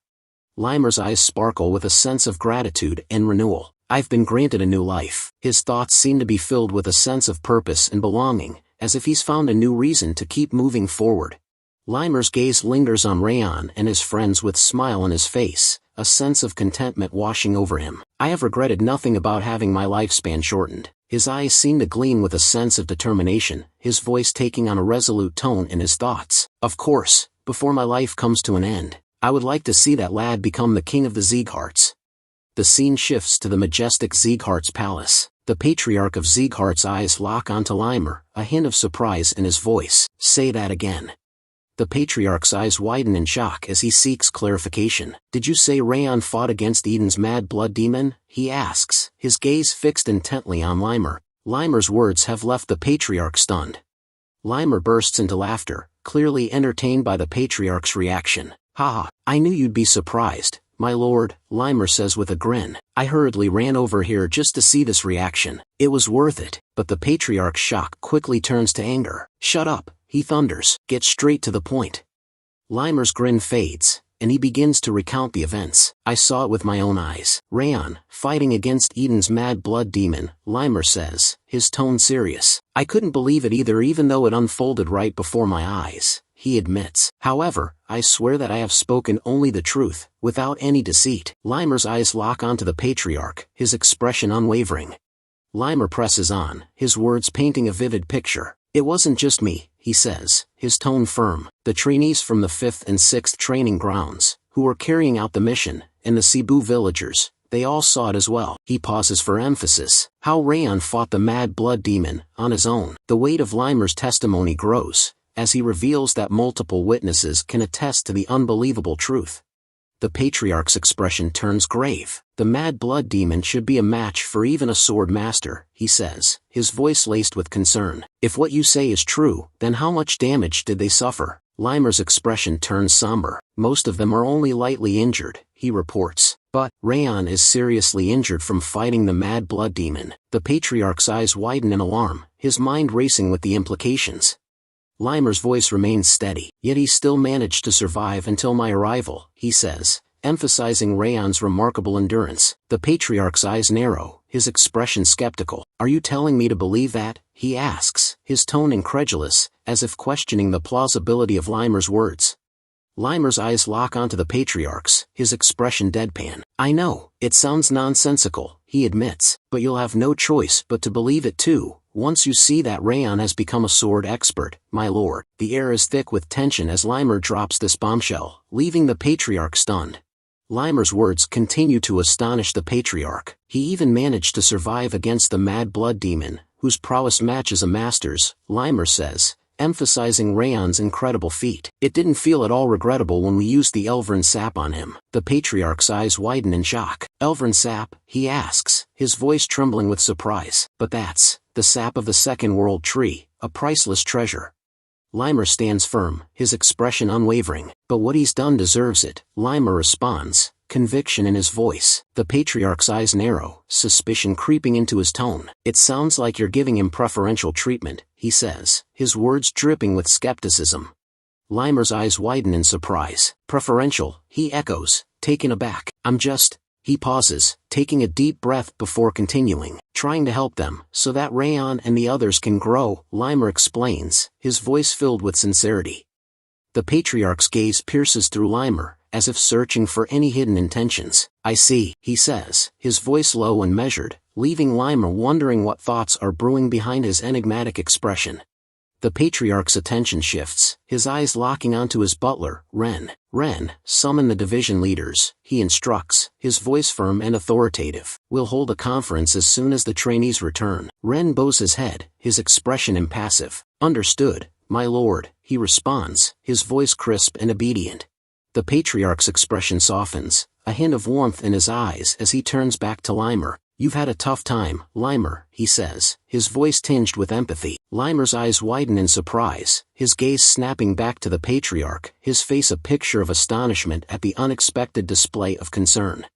Limer's eyes sparkle with a sense of gratitude and renewal. "I've been granted a new life." His thoughts seem to be filled with a sense of purpose and belonging, as if he's found a new reason to keep moving forward. Limer's gaze lingers on Raon and his friends with smile on his face, a sense of contentment washing over him. "I have regretted nothing about having my lifespan shortened." His eyes seem to gleam with a sense of determination, his voice taking on a resolute tone in his thoughts. "Of course, before my life comes to an end, I would like to see that lad become the king of the Siegharts. The scene shifts to the majestic Sieghart's palace. The patriarch of Sieghart's eyes lock onto Limer, a hint of surprise in his voice. Say that again. The patriarch's eyes widen in shock as he seeks clarification. Did you say Raon fought against Eden's mad blood demon? He asks, his gaze fixed intently on Limer. Limer's words have left the patriarch stunned. Limer bursts into laughter, clearly entertained by the patriarch's reaction. "Ha! I knew you'd be surprised, my lord," Limer says with a grin. "I hurriedly ran over here just to see this reaction. It was worth it." But the patriarch's shock quickly turns to anger. "Shut up," he thunders. "Get straight to the point." Limer's grin fades, and he begins to recount the events. "I saw it with my own eyes. Raon, fighting against Eden's mad blood demon," Limer says, his tone serious. "I couldn't believe it either, even though it unfolded right before my eyes," he admits. "However, I swear that I have spoken only the truth, without any deceit." Limer's eyes lock onto the patriarch, his expression unwavering. Limer presses on, his words painting a vivid picture. "It wasn't just me," he says, his tone firm. "The trainees from the 5th and 6th training grounds, who were carrying out the mission, and the Cebu villagers, they all saw it as well." He pauses for emphasis. How Raon fought the mad blood demon, on his own. The weight of Limer's testimony grows, as he reveals that multiple witnesses can attest to the unbelievable truth. The patriarch's expression turns grave. "The mad blood demon should be a match for even a sword master," he says, his voice laced with concern. "If what you say is true, then how much damage did they suffer?" Limer's expression turns somber. "Most of them are only lightly injured," he reports. "But Raon is seriously injured from fighting the mad blood demon." The patriarch's eyes widen in alarm, his mind racing with the implications. Limer's voice remains steady. "Yet he still managed to survive until my arrival," he says, emphasizing Raon's remarkable endurance. The patriarch's eyes narrow, his expression skeptical. "Are you telling me to believe that?" he asks, his tone incredulous, as if questioning the plausibility of Limer's words. Limer's eyes lock onto the patriarch's, his expression deadpan. "I know, it sounds nonsensical," he admits, "but you'll have no choice but to believe it too, once you see that Raon has become a sword expert, my lord." The air is thick with tension as Limer drops this bombshell, leaving the patriarch stunned. Limer's words continue to astonish the patriarch. "He even managed to survive against the mad blood demon, whose prowess matches a master's," Limer says, emphasizing Raon's incredible feat. "It didn't feel at all regrettable when we used the Elvern sap on him." The patriarch's eyes widen in shock. "Elvern sap?" he asks, his voice trembling with surprise. "But that's the sap of the Second World Tree, a priceless treasure." Limer stands firm, his expression unwavering. "But what he's done deserves it," Limer responds, conviction in his voice. The patriarch's eyes narrow, suspicion creeping into his tone. "It sounds like you're giving him preferential treatment," he says, his words dripping with skepticism. Limer's eyes widen in surprise. "Preferential?" he echoes, taken aback. "I'm just..." He pauses, taking a deep breath before continuing. "Trying to help them, so that Raon and the others can grow," Limer explains, his voice filled with sincerity. The patriarch's gaze pierces through Limer, as if searching for any hidden intentions. "I see," he says, his voice low and measured, leaving Limer wondering what thoughts are brewing behind his enigmatic expression. The patriarch's attention shifts, his eyes locking onto his butler, Ren. "Ren, summon the division leaders," he instructs, his voice firm and authoritative. "We'll hold a conference as soon as the trainees return." Ren bows his head, his expression impassive. "Understood, my lord," he responds, his voice crisp and obedient. The patriarch's expression softens, a hint of warmth in his eyes as he turns back to Limer. "You've had a tough time, Limer," he says, his voice tinged with empathy. Limer's eyes widen in surprise, his gaze snapping back to the patriarch, his face a picture of astonishment at the unexpected display of concern.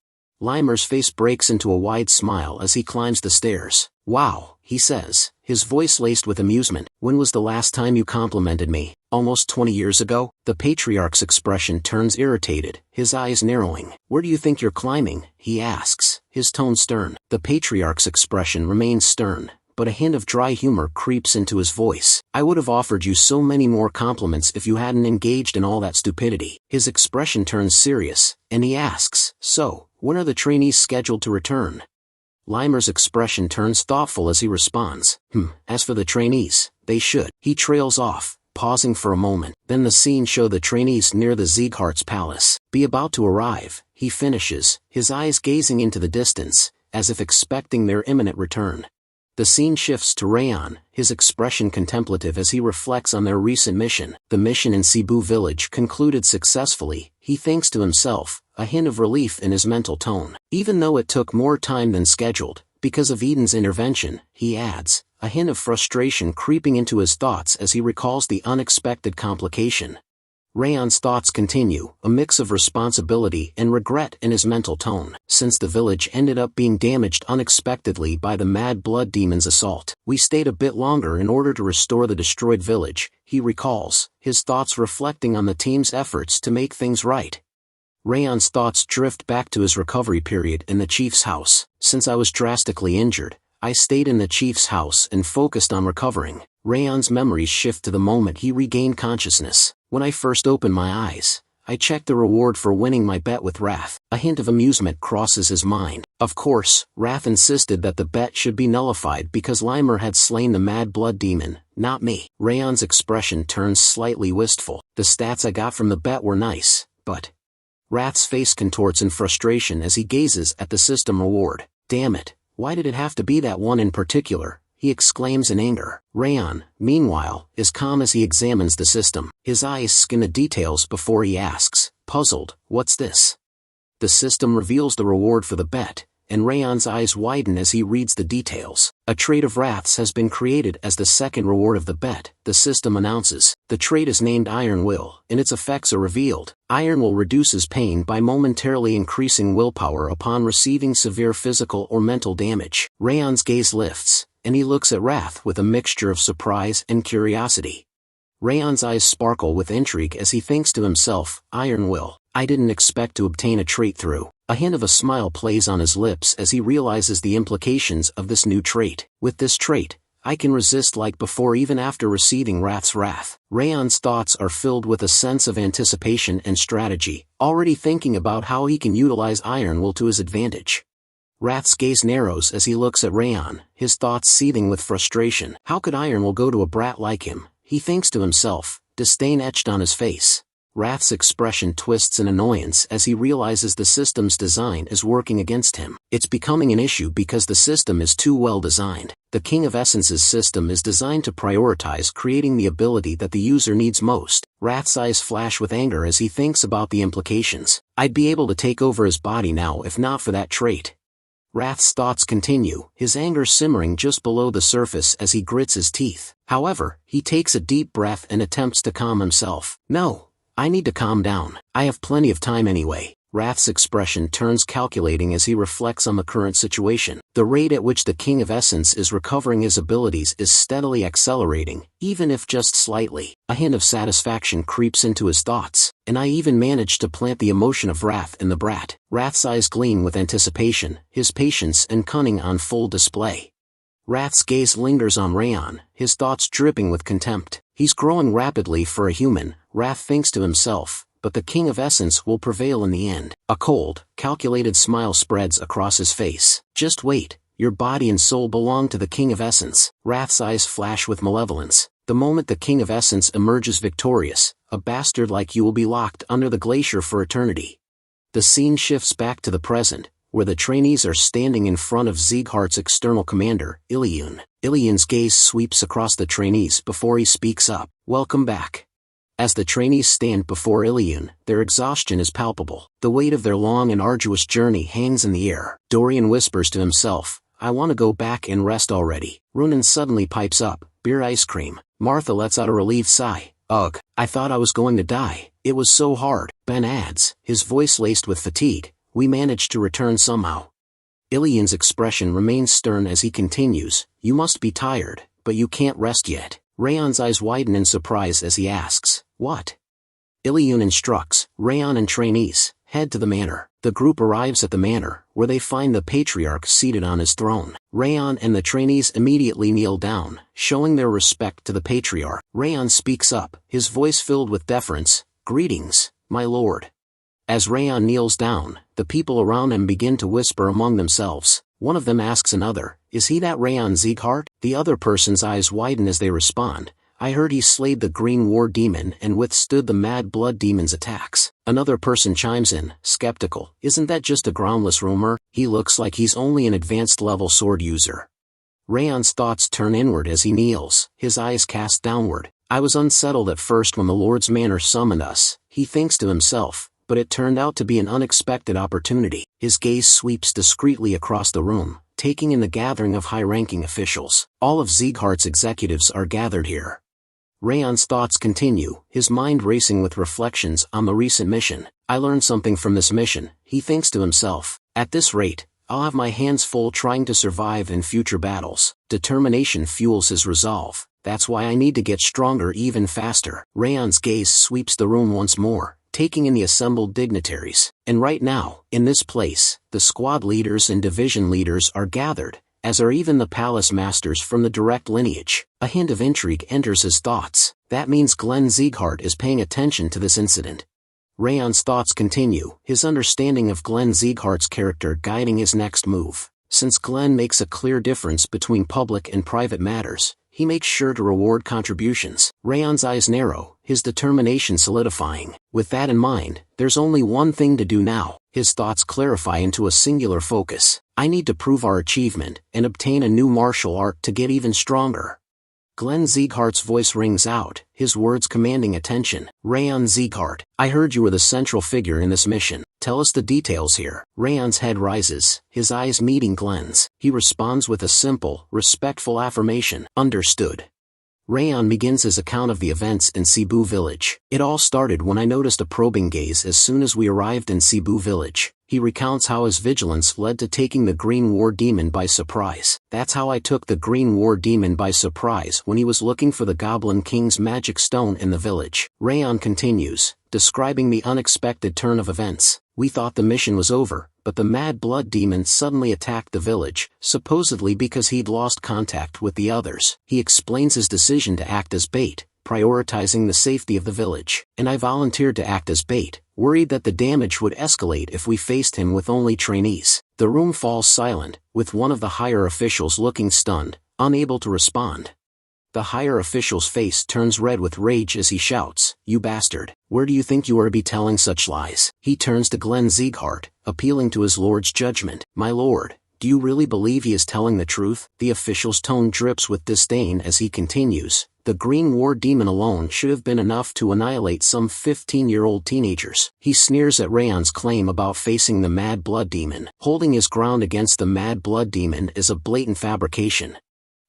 Limer's face breaks into a wide smile as he climbs the stairs. "Wow," he says, his voice laced with amusement. "When was the last time you complimented me? Almost 20 years ago?" The patriarch's expression turns irritated, his eyes narrowing. "Where do you think you're climbing?" he asks, his tone stern. The patriarch's expression remains stern, but a hint of dry humor creeps into his voice. "I would have offered you so many more compliments if you hadn't engaged in all that stupidity." His expression turns serious, and he asks, "So, when are the trainees scheduled to return?" Limer's expression turns thoughtful as he responds, As for the trainees, they should." He trails off, pausing for a moment. Then the scene show the trainees near the Sieghart's palace. Be about to arrive, he finishes, his eyes gazing into the distance, as if expecting their imminent return. The scene shifts to Raon, his expression contemplative as he reflects on their recent mission. The mission in Cebu village concluded successfully, he thinks to himself, a hint of relief in his mental tone. Even though it took more time than scheduled, because of Eden's intervention, he adds, a hint of frustration creeping into his thoughts as he recalls the unexpected complication. Raon's thoughts continue, a mix of responsibility and regret in his mental tone. Since the village ended up being damaged unexpectedly by the Mad Blood Demon's assault, we stayed a bit longer in order to restore the destroyed village, he recalls, his thoughts reflecting on the team's efforts to make things right. Raon's thoughts drift back to his recovery period in the chief's house. Since I was drastically injured, I stayed in the chief's house and focused on recovering. Raon's memories shift to the moment he regained consciousness. When I first opened my eyes, I checked the reward for winning my bet with Wrath. A hint of amusement crosses his mind. Of course, Wrath insisted that the bet should be nullified because Limer had slain the Mad Blood Demon, not me. Raon's expression turns slightly wistful. The stats I got from the bet were nice, but... Wrath's face contorts in frustration as he gazes at the system reward. Damn it, why did it have to be that one in particular? He exclaims in anger. Raon, meanwhile, is calm as he examines the system. His eyes scan the details before he asks, puzzled, what's this? The system reveals the reward for the bet, and Raon's eyes widen as he reads the details. A trait of Wrath's has been created as the second reward of the bet, the system announces. The trait is named Iron Will, and its effects are revealed. Iron Will reduces pain by momentarily increasing willpower upon receiving severe physical or mental damage. Raon's gaze lifts, and he looks at Wrath with a mixture of surprise and curiosity. Raon's eyes sparkle with intrigue as he thinks to himself, Iron Will, I didn't expect to obtain a trait through. A hint of a smile plays on his lips as he realizes the implications of this new trait. With this trait, I can resist like before even after receiving Wrath's wrath. Raon's thoughts are filled with a sense of anticipation and strategy, already thinking about how he can utilize Iron Will to his advantage. Wrath's gaze narrows as he looks at Raon, his thoughts seething with frustration. How could Iron Will go to a brat like him? He thinks to himself, disdain etched on his face. Wrath's expression twists in annoyance as he realizes the system's design is working against him. It's becoming an issue because the system is too well designed. The King of Essence's system is designed to prioritize creating the ability that the user needs most. Wrath's eyes flash with anger as he thinks about the implications. I'd be able to take over his body now if not for that trait. Wrath's thoughts continue, his anger simmering just below the surface as he grits his teeth. However, he takes a deep breath and attempts to calm himself. No. I need to calm down. I have plenty of time anyway. Wrath's expression turns calculating as he reflects on the current situation. The rate at which the King of Essence is recovering his abilities is steadily accelerating, even if just slightly. A hint of satisfaction creeps into his thoughts, and I even managed to plant the emotion of wrath in the brat. Wrath's eyes gleam with anticipation, his patience and cunning on full display. Wrath's gaze lingers on Raon, his thoughts dripping with contempt. He's growing rapidly for a human, Wrath thinks to himself, but the King of Essence will prevail in the end. A cold, calculated smile spreads across his face. Just wait, your body and soul belong to the King of Essence. Wrath's eyes flash with malevolence. The moment the King of Essence emerges victorious, a bastard like you will be locked under the glacier for eternity. The scene shifts back to the present, where the trainees are standing in front of Sieghart's external commander, Iliun. Iliun's gaze sweeps across the trainees before he speaks up. Welcome back. As the trainees stand before Iliun, their exhaustion is palpable. The weight of their long and arduous journey hangs in the air. Dorian whispers to himself, I want to go back and rest already. Runan suddenly pipes up, beer ice cream. Martha lets out a relieved sigh. Ugh, I thought I was going to die. It was so hard. Ben adds, his voice laced with fatigue, we managed to return somehow. Iliun's expression remains stern as he continues, you must be tired, but you can't rest yet. Raon's eyes widen in surprise as he asks, what? Iliun instructs, Raon and trainees, head to the manor. The group arrives at the manor, where they find the patriarch seated on his throne. Raon and the trainees immediately kneel down, showing their respect to the patriarch. Raon speaks up, his voice filled with deference, greetings, my lord. As Raon kneels down, the people around him begin to whisper among themselves. One of them asks another, is he that Raon Sieghart? The other person's eyes widen as they respond, I heard he slayed the Green War Demon and withstood the Mad Blood Demon's attacks. Another person chimes in, skeptical. Isn't that just a groundless rumor? He looks like he's only an advanced level sword user. Raon's thoughts turn inward as he kneels, his eyes cast downward. I was unsettled at first when the Lord's Manor summoned us, he thinks to himself, but it turned out to be an unexpected opportunity. His gaze sweeps discreetly across the room, taking in the gathering of high-ranking officials. All of Sieghart's executives are gathered here. Raon's thoughts continue, his mind racing with reflections on the recent mission. I learned something from this mission, he thinks to himself. At this rate, I'll have my hands full trying to survive in future battles. Determination fuels his resolve. That's why I need to get stronger even faster. Raon's gaze sweeps the room once more, taking in the assembled dignitaries. And right now, in this place, the squad leaders and division leaders are gathered, as are even the palace masters from the direct lineage. A hint of intrigue enters his thoughts. That means Glenn Sieghart is paying attention to this incident. Raon's thoughts continue, his understanding of Glenn Sieghart's character guiding his next move. Since Glenn makes a clear difference between public and private matters, he makes sure to reward contributions. Raon's eyes narrow, his determination solidifying. With that in mind, there's only one thing to do now. His thoughts clarify into a singular focus. I need to prove our achievement and obtain a new martial art to get even stronger. Glenn Sieghart's voice rings out, his words commanding attention. Raon Sieghart, I heard you were the central figure in this mission. Tell us the details here. Raon's head rises, his eyes meeting Glenn's. He responds with a simple, respectful affirmation. Understood. Raon begins his account of the events in Cebu village. It all started when I noticed a probing gaze as soon as we arrived in Cebu village. He recounts how his vigilance led to taking the Green War Demon by surprise. That's how I took the Green War Demon by surprise when he was looking for the Goblin King's magic stone in the village. Raon continues, describing the unexpected turn of events. We thought the mission was over, but the Mad Blood Demon suddenly attacked the village, supposedly because he'd lost contact with the others. He explains his decision to act as bait, prioritizing the safety of the village. And I volunteered to act as bait, worried that the damage would escalate if we faced him with only trainees. The room falls silent, with one of the higher officials looking stunned, unable to respond. The higher official's face turns red with rage as he shouts, "You bastard, where do you think you are to be telling such lies?" He turns to Glenn Sieghart, appealing to his lord's judgment. My lord, do you really believe he is telling the truth? The official's tone drips with disdain as he continues. The Green War Demon alone should have been enough to annihilate some 15-year-old teenagers. He sneers at Raon's claim about facing the Mad Blood Demon. Holding his ground against the Mad Blood Demon is a blatant fabrication.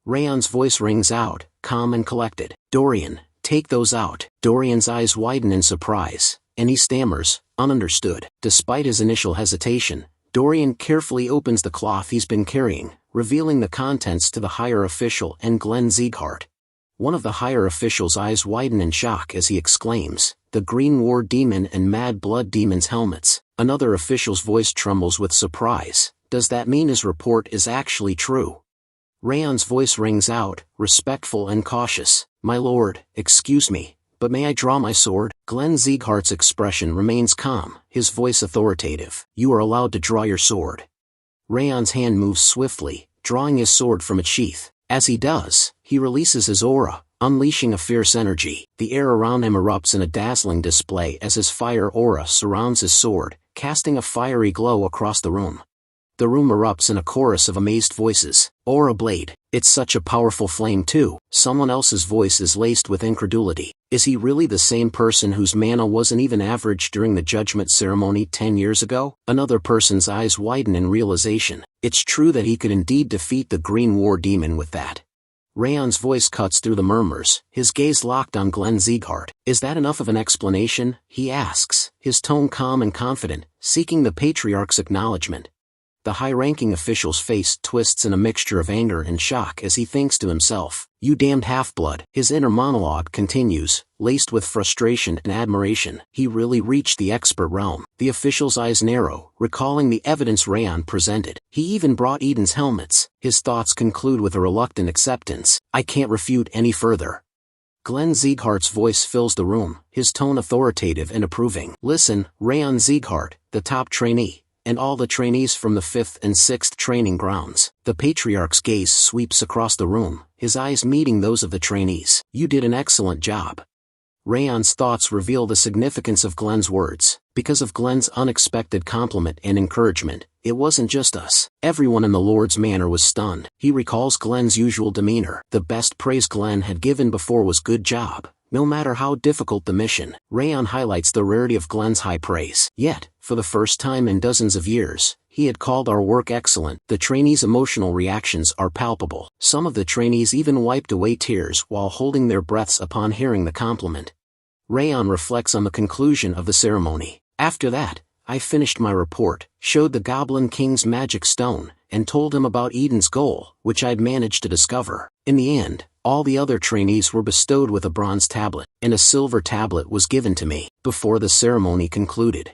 Raon's voice rings out, calm and collected. Dorian, take those out. Dorian's eyes widen in surprise, and he stammers, ununderstood. Despite his initial hesitation, Dorian carefully opens the cloth he's been carrying, revealing the contents to the higher official and Glenn Sieghart. One of the higher official's eyes widen in shock as he exclaims, the Green War Demon and Mad Blood Demon's helmets. Another official's voice trembles with surprise. Does that mean his report is actually true? Raon's voice rings out, respectful and cautious. My lord, excuse me, but may I draw my sword? Glenn Sieghart's expression remains calm, his voice authoritative. You are allowed to draw your sword. Raon's hand moves swiftly, drawing his sword from its sheath. As he does, he releases his aura, unleashing a fierce energy. The air around him erupts in a dazzling display as his fire aura surrounds his sword, casting a fiery glow across the room. The room erupts in a chorus of amazed voices. Aura blade. It's such a powerful flame too. Someone else's voice is laced with incredulity. Is he really the same person whose mana wasn't even average during the judgment ceremony 10 years ago? Another person's eyes widen in realization. It's true that he could indeed defeat the Green War Demon with that. Raon's voice cuts through the murmurs, his gaze locked on Glenn Sieghart. Is that enough of an explanation? He asks, his tone calm and confident, seeking the patriarch's acknowledgement. The high-ranking official's face twists in a mixture of anger and shock as he thinks to himself, you damned half-blood. His inner monologue continues, laced with frustration and admiration. He really reached the expert realm. The official's eyes narrow, recalling the evidence Raon presented. He even brought Eden's helmets. His thoughts conclude with a reluctant acceptance. I can't refute any further. Glenn Sieghart's voice fills the room, his tone authoritative and approving. Listen, Raon Sieghart, the top trainee. and all the trainees from the 5th and 6th training grounds. The patriarch's gaze sweeps across the room, his eyes meeting those of the trainees. You did an excellent job. Raon's thoughts reveal the significance of Glenn's words. Because of Glenn's unexpected compliment and encouragement, it wasn't just us. Everyone in the Lord's Manor was stunned. He recalls Glenn's usual demeanor. The best praise Glenn had given before was good job, no matter how difficult the mission. Raon highlights the rarity of Glenn's high praise. Yet, for the first time in dozens of years, he had called our work excellent. The trainees' emotional reactions are palpable. Some of the trainees even wiped away tears while holding their breaths upon hearing the compliment. Raon reflects on the conclusion of the ceremony. After that, I finished my report, showed the Goblin King's magic stone, and told him about Eden's goal, which I'd managed to discover. In the end, all the other trainees were bestowed with a bronze tablet, and a silver tablet was given to me. Before the ceremony concluded,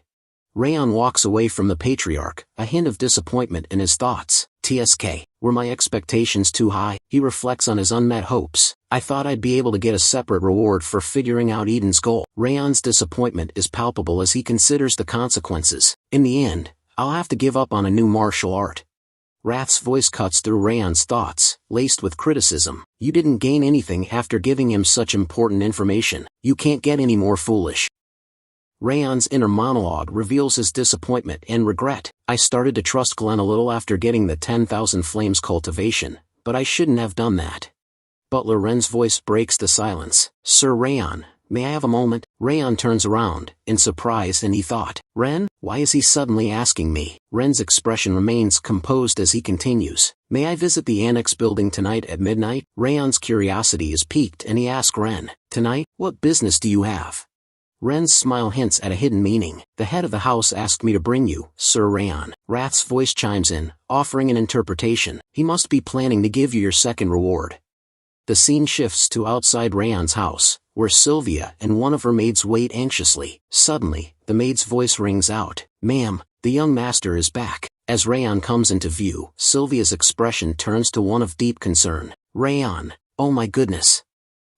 Raon walks away from the patriarch, a hint of disappointment in his thoughts. TSK, were my expectations too high? He reflects on his unmet hopes. I thought I'd be able to get a separate reward for figuring out Eden's goal. Raon's disappointment is palpable as he considers the consequences. In the end, I'll have to give up on a new martial art. Wrath's voice cuts through Raon's thoughts, laced with criticism. You didn't gain anything after giving him such important information. You can't get any more foolish. Raon's inner monologue reveals his disappointment and regret. I started to trust Glenn a little after getting the 10,000 flames cultivation, but I shouldn't have done that. Butler Ren's voice breaks the silence. Sir Raon, may I have a moment? Raon turns around, in surprise, and he thought, Ren, why is he suddenly asking me? Ren's expression remains composed as he continues. May I visit the annex building tonight at midnight? Raon's curiosity is piqued and he asks Ren, tonight, what business do you have? Ren's smile hints at a hidden meaning. The head of the house asked me to bring you, Sir Raon. Wrath's voice chimes in, offering an interpretation. He must be planning to give you your second reward. The scene shifts to outside Raon's house, where Sylvia and one of her maids wait anxiously. Suddenly, the maid's voice rings out. Ma'am, the young master is back. As Raon comes into view, Sylvia's expression turns to one of deep concern. Raon, oh my goodness.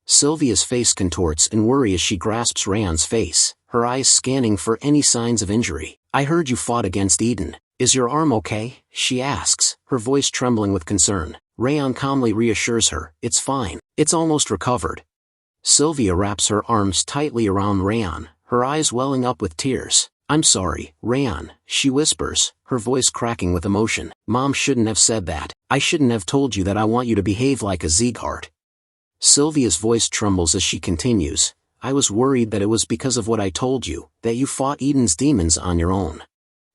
Sylvia's face contorts in worry as she grasps Raon's face, her eyes scanning for any signs of injury. I heard you fought against Eden. Is your arm okay? She asks, her voice trembling with concern. Raon calmly reassures her, it's fine, it's almost recovered. Sylvia wraps her arms tightly around Raon, her eyes welling up with tears. I'm sorry, Raon, she whispers, her voice cracking with emotion. Mom shouldn't have said that. I shouldn't have told you that I want you to behave like a Sieghart. Sylvia's voice trembles as she continues. I was worried that it was because of what I told you, that you fought Eden's demons on your own.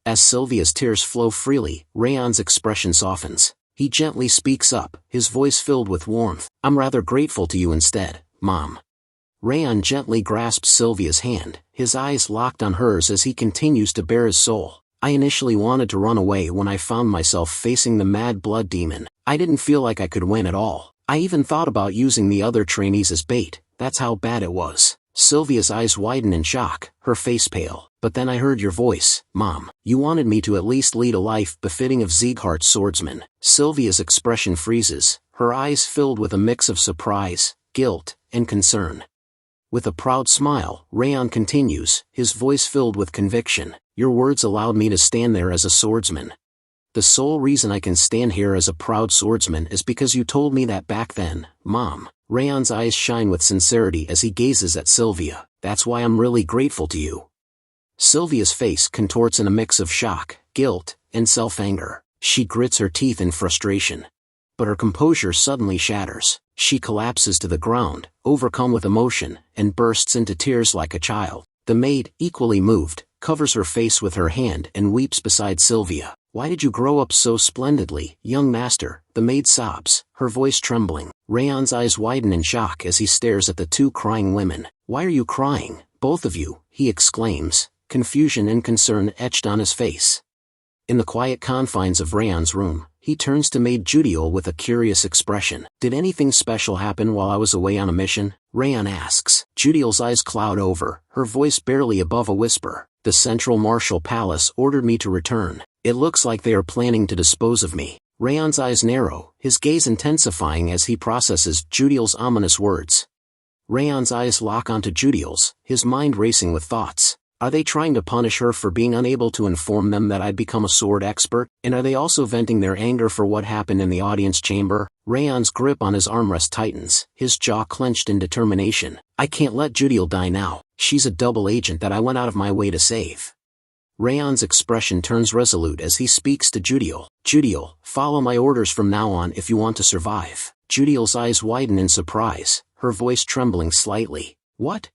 As Sylvia's tears flow freely, Raon's expression softens. He gently speaks up, his voice filled with warmth. I'm rather grateful to you instead, Mom. Raon gently grasps Sylvia's hand, his eyes locked on hers as he continues to bare his soul. I initially wanted to run away when I found myself facing the mad blood demon. I didn't feel like I could win at all. I even thought about using the other trainees as bait, that's how bad it was. Sylvia's eyes widen in shock, her face pale. But then I heard your voice, Mom. You wanted me to at least lead a life befitting of Sieghart's swordsman. Sylvia's expression freezes, her eyes filled with a mix of surprise, guilt, and concern. With a proud smile, Raon continues, his voice filled with conviction. Your words allowed me to stand there as a swordsman. The sole reason I can stand here as a proud swordsman is because you told me that back then, Mom. Raon's eyes shine with sincerity as he gazes at Sylvia. That's why I'm really grateful to you. Sylvia's face contorts in a mix of shock, guilt, and self-anger. She grits her teeth in frustration. But her composure suddenly shatters. She collapses to the ground, overcome with emotion, and bursts into tears like a child. The maid, equally moved, covers her face with her hand and weeps beside Sylvia. Why did you grow up so splendidly, young master? The maid sobs, her voice trembling. Raon's eyes widen in shock as he stares at the two crying women. Why are you crying, both of you? He exclaims, confusion and concern etched on his face. In the quiet confines of Raon's room, he turns to maid Judiel with a curious expression. Did anything special happen while I was away on a mission? Raon asks. Judiel's eyes cloud over, her voice barely above a whisper. The Central Martial Palace ordered me to return. It looks like they are planning to dispose of me. Raon's eyes narrow, his gaze intensifying as he processes Judiel's ominous words. Raon's eyes lock onto Judiel's, his mind racing with thoughts. Are they trying to punish her for being unable to inform them that I'd become a sword expert? And are they also venting their anger for what happened in the audience chamber? Raon's grip on his armrest tightens, his jaw clenched in determination. I can't let Judiel die now. She's a double agent that I went out of my way to save. Raon's expression turns resolute as he speaks to Judiel. Judiel, follow my orders from now on if you want to survive. Judiel's eyes widen in surprise, her voice trembling slightly. What?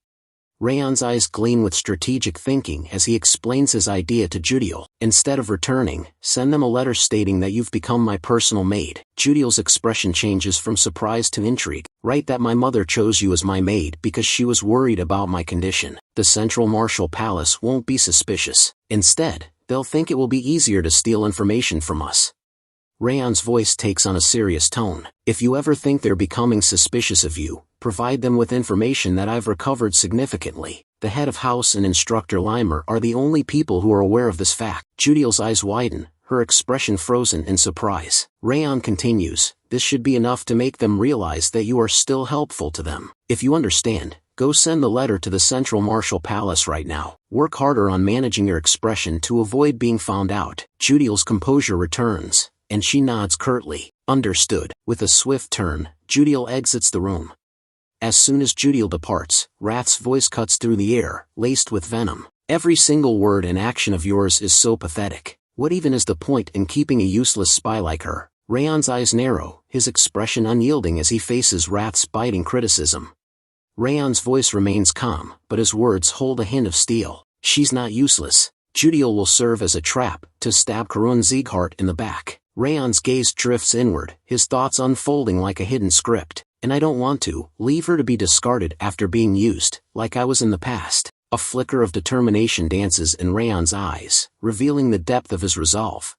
Raon's eyes gleam with strategic thinking as he explains his idea to Judiel. Instead of returning, send them a letter stating that you've become my personal maid. Judiel's expression changes from surprise to intrigue. Write that my mother chose you as my maid because she was worried about my condition. The Central Martial Palace won't be suspicious. Instead, they'll think it will be easier to steal information from us. Raon's voice takes on a serious tone. If you ever think they're becoming suspicious of you, provide them with information that I've recovered significantly. The head of house and Instructor Limer are the only people who are aware of this fact. Judiel's eyes widen, her expression frozen in surprise. Raon continues, this should be enough to make them realize that you are still helpful to them. If you understand, go send the letter to the Central Martial Palace right now. Work harder on managing your expression to avoid being found out. Judiel's composure returns, and she nods curtly. Understood. With a swift turn, Judiel exits the room. As soon as Judiel departs, Wrath's voice cuts through the air, laced with venom. Every single word and action of yours is so pathetic. What even is the point in keeping a useless spy like her? Raon's eyes narrow, his expression unyielding as he faces Wrath's biting criticism. Raon's voice remains calm, but his words hold a hint of steel. She's not useless. Judiel will serve as a trap to stab House Sieghart in the back. Raon's gaze drifts inward, his thoughts unfolding like a hidden script. And I don't want to leave her to be discarded after being used, like I was in the past. A flicker of determination dances in Raon's eyes, revealing the depth of his resolve.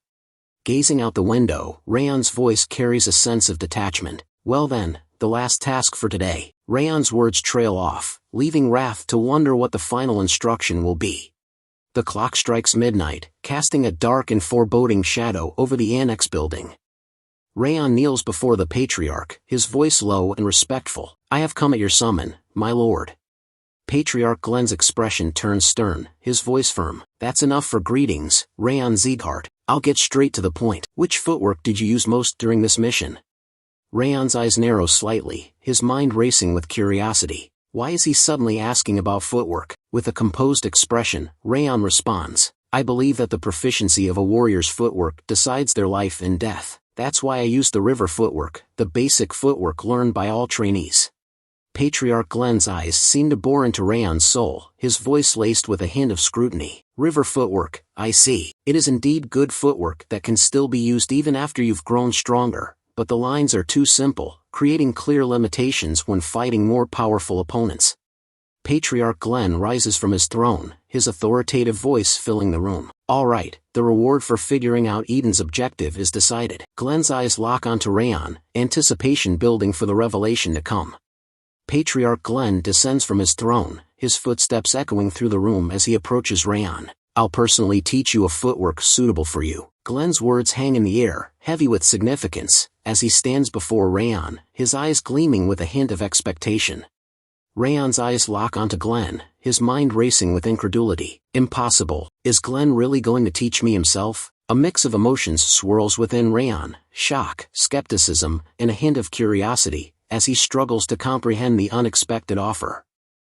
Gazing out the window, Raon's voice carries a sense of detachment. Well then, the last task for today. Raon's words trail off, leaving Wrath to wonder what the final instruction will be. The clock strikes midnight, casting a dark and foreboding shadow over the annex building. Raon kneels before the Patriarch, his voice low and respectful. I have come at your summon, my lord. Patriarch Glenn's expression turns stern, his voice firm. That's enough for greetings, Raon Sieghart. I'll get straight to the point. Which footwork did you use most during this mission? Raon's eyes narrow slightly, his mind racing with curiosity. Why is he suddenly asking about footwork? With a composed expression, Raon responds, I believe that the proficiency of a warrior's footwork decides their life and death. That's why I use the river footwork, the basic footwork learned by all trainees. Patriarch Glenn's eyes seem to bore into Raon's soul, his voice laced with a hint of scrutiny. River footwork, I see. It is indeed good footwork that can still be used even after you've grown stronger, but the lines are too simple, creating clear limitations when fighting more powerful opponents. Patriarch Glenn rises from his throne, his authoritative voice filling the room. All right, the reward for figuring out Eden's objective is decided. Glenn's eyes lock onto Raon, anticipation building for the revelation to come. Patriarch Glenn descends from his throne, his footsteps echoing through the room as he approaches Raon. I'll personally teach you a footwork suitable for you. Glenn's words hang in the air, heavy with significance, as he stands before Raon, his eyes gleaming with a hint of expectation. Raon's eyes lock onto Glenn, his mind racing with incredulity. Impossible. Is Glenn really going to teach me himself? A mix of emotions swirls within Raon, shock, skepticism, and a hint of curiosity, as he struggles to comprehend the unexpected offer.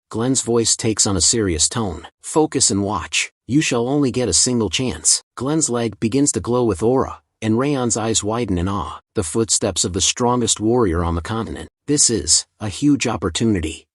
Glenn's voice takes on a serious tone. Focus and watch. You shall only get a single chance. Glenn's leg begins to glow with aura, and Raon's eyes widen in awe. The footsteps of the strongest warrior on the continent. This is a huge opportunity.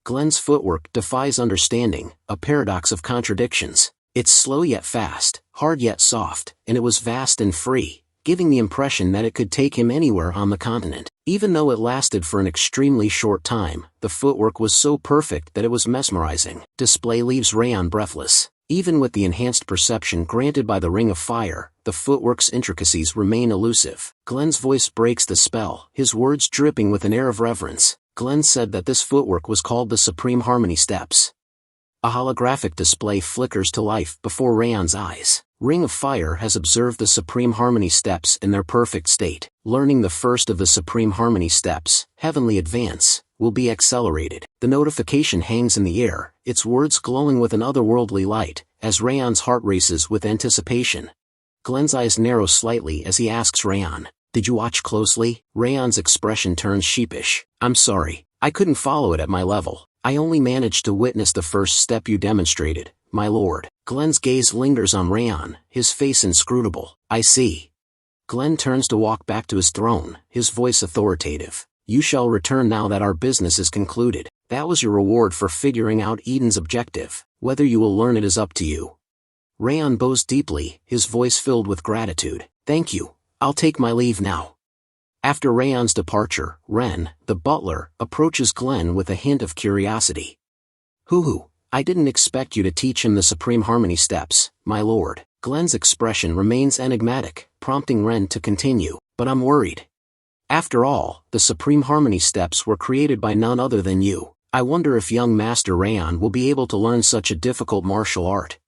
Glenn's footwork defies understanding, a paradox of contradictions. It's slow yet fast, hard yet soft, and it was vast and free, giving the impression that it could take him anywhere on the continent. Even though it lasted for an extremely short time, the footwork was so perfect that it was mesmerizing. Display leaves Raon breathless. Even with the enhanced perception granted by the Ring of Fire, the footwork's intricacies remain elusive. Glenn's voice breaks the spell, his words dripping with an air of reverence. Glenn said that this footwork was called the Supreme Harmony Steps. A holographic display flickers to life before Raon's eyes. Ring of Fire has observed the Supreme Harmony Steps in their perfect state. Learning the first of the Supreme Harmony Steps, Heavenly Advance, will be accelerated. The notification hangs in the air, its words glowing with an otherworldly light, as Raon's heart races with anticipation. Glenn's eyes narrow slightly as he asks Raon, "Did you watch closely?" Raon's expression turns sheepish. "I'm sorry, I couldn't follow it at my level. I only managed to witness the first step you demonstrated, my lord." Glenn's gaze lingers on Raon, his face inscrutable. "I see." Glenn turns to walk back to his throne, his voice authoritative. "You shall return now that our business is concluded. That was your reward for figuring out Eden's objective. Whether you will learn it is up to you." Raon bows deeply, his voice filled with gratitude. "Thank you. I'll take my leave now." After Raon's departure, Ren, the butler, approaches Glenn with a hint of curiosity. "Hoo-hoo, I didn't expect you to teach him the Supreme Harmony steps, my lord." Glenn's expression remains enigmatic, prompting Ren to continue. "But I'm worried. After all, the Supreme Harmony steps were created by none other than you. I wonder if young Master Raon will be able to learn such a difficult martial art."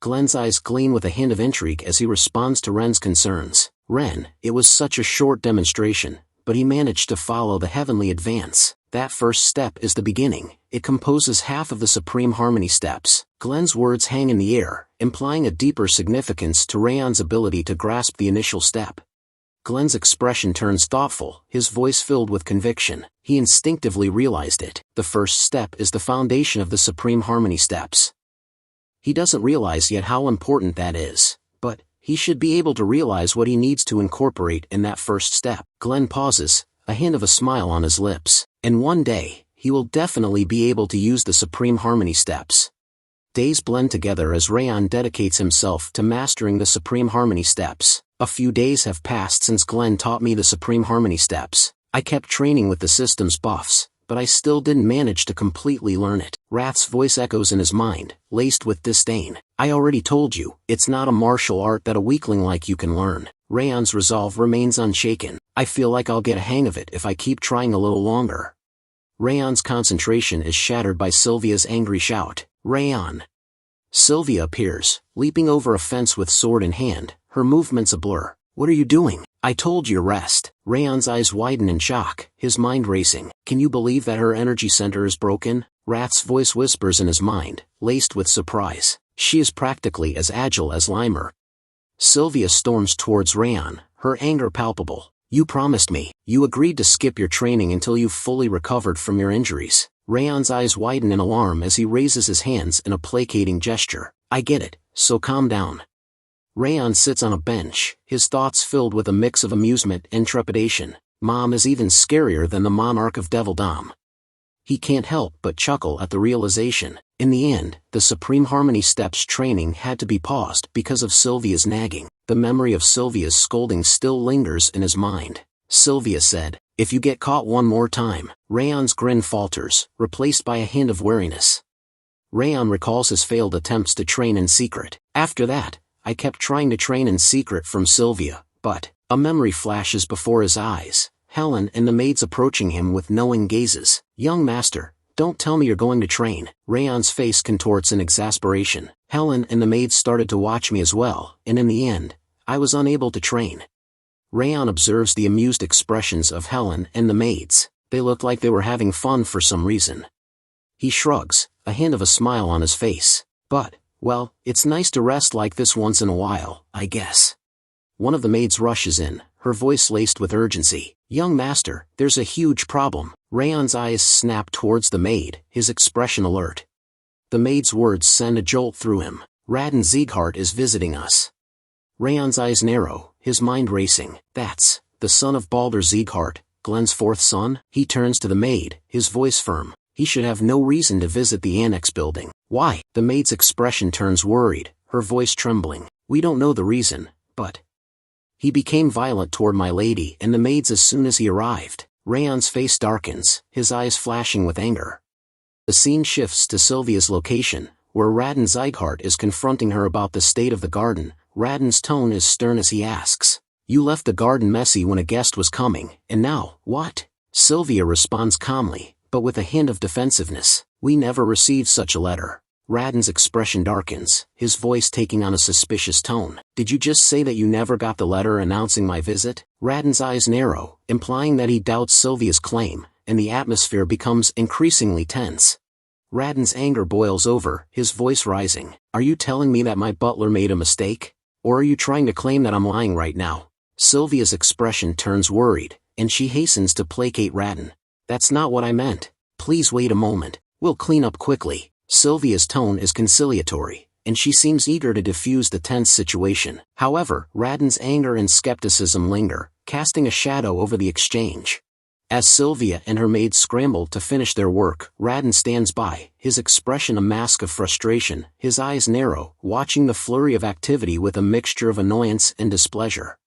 Glenn's eyes gleam with a hint of intrigue as he responds to Ren's concerns. "Ren, it was such a short demonstration, but he managed to follow the heavenly advance. That first step is the beginning. It composes half of the Supreme Harmony steps." Glenn's words hang in the air, implying a deeper significance to Raon's ability to grasp the initial step. Glenn's expression turns thoughtful, his voice filled with conviction. He instinctively realized it. The first step is the foundation of the Supreme Harmony steps. He doesn't realize yet how important that is, but he should be able to realize what he needs to incorporate in that first step. Glenn pauses, a hint of a smile on his lips. And one day, he will definitely be able to use the Supreme Harmony steps. Days blend together as Raon dedicates himself to mastering the Supreme Harmony steps. A few days have passed since Glenn taught me the Supreme Harmony steps. I kept training with the system's buffs, but I still didn't manage to completely learn it. Rath's voice echoes in his mind, laced with disdain. "I already told you, it's not a martial art that a weakling like you can learn." Raon's resolve remains unshaken. "I feel like I'll get a hang of it if I keep trying a little longer." Raon's concentration is shattered by Sylvia's angry shout. "Raon!" Sylvia appears, leaping over a fence with sword in hand, her movements a blur. "What are you doing?" "I told you to rest." Raon's eyes widen in shock, his mind racing. "Can you believe that her energy center is broken?" Rath's voice whispers in his mind, laced with surprise. "She is practically as agile as Limer." Sylvia storms towards Raon, her anger palpable. "You promised me. You agreed to skip your training until you've fully recovered from your injuries." Raon's eyes widen in alarm as he raises his hands in a placating gesture. "I get it, so calm down." Raon sits on a bench, his thoughts filled with a mix of amusement and trepidation. Mom is even scarier than the monarch of Devilldom. He can't help but chuckle at the realization. In the end, the Supreme Harmony steps training had to be paused because of Sylvia's nagging. The memory of Sylvia's scolding still lingers in his mind. Sylvia said, "If you get caught one more time." Raon's grin falters, replaced by a hint of wariness. Raon recalls his failed attempts to train in secret. "After that, I kept trying to train in secret from Sylvia, but..." A memory flashes before his eyes, Helen and the maids approaching him with knowing gazes. "Young master, don't tell me you're going to train." Raon's face contorts in exasperation. "Helen and the maids started to watch me as well, and in the end, I was unable to train." Raon observes the amused expressions of Helen and the maids. They looked like they were having fun for some reason. He shrugs, a hint of a smile on his face. "But, well, it's nice to rest like this once in a while, I guess." One of the maids rushes in, her voice laced with urgency. "Young master, there's a huge problem." Raon's eyes snap towards the maid, his expression alert. The maid's words send a jolt through him. "Raon Sieghart is visiting us." Raon's eyes narrow, his mind racing. "That's the son of Baldur Sieghart, Glenn's fourth son?" He turns to the maid, his voice firm. "He should have no reason to visit the annex building." "Why?" The maid's expression turns worried, her voice trembling. "We don't know the reason, but he became violent toward my lady and the maids as soon as he arrived." Raon's face darkens, his eyes flashing with anger. The scene shifts to Sylvia's location, where Raon Sieghart is confronting her about the state of the garden. Raon's tone is stern as he asks, "You left the garden messy when a guest was coming, and now, what?" Sylvia responds calmly, but with a hint of defensiveness. "We never received such a letter." Raon's expression darkens, his voice taking on a suspicious tone. "Did you just say that you never got the letter announcing my visit?" Raon's eyes narrow, implying that he doubts Sylvia's claim, and the atmosphere becomes increasingly tense. Raden's anger boils over, his voice rising. Are you telling me that my butler made a mistake? Or are you trying to claim that I'm lying right now? Sylvia's expression turns worried, and she hastens to placate Raden. That's not what I meant. Please wait a moment. We'll clean up quickly. Sylvia's tone is conciliatory, and she seems eager to diffuse the tense situation. However, Raden's anger and skepticism linger, casting a shadow over the exchange. As Sylvia and her maid scramble to finish their work, Raden stands by, his expression a mask of frustration, his eyes narrow, watching the flurry of activity with a mixture of annoyance and displeasure.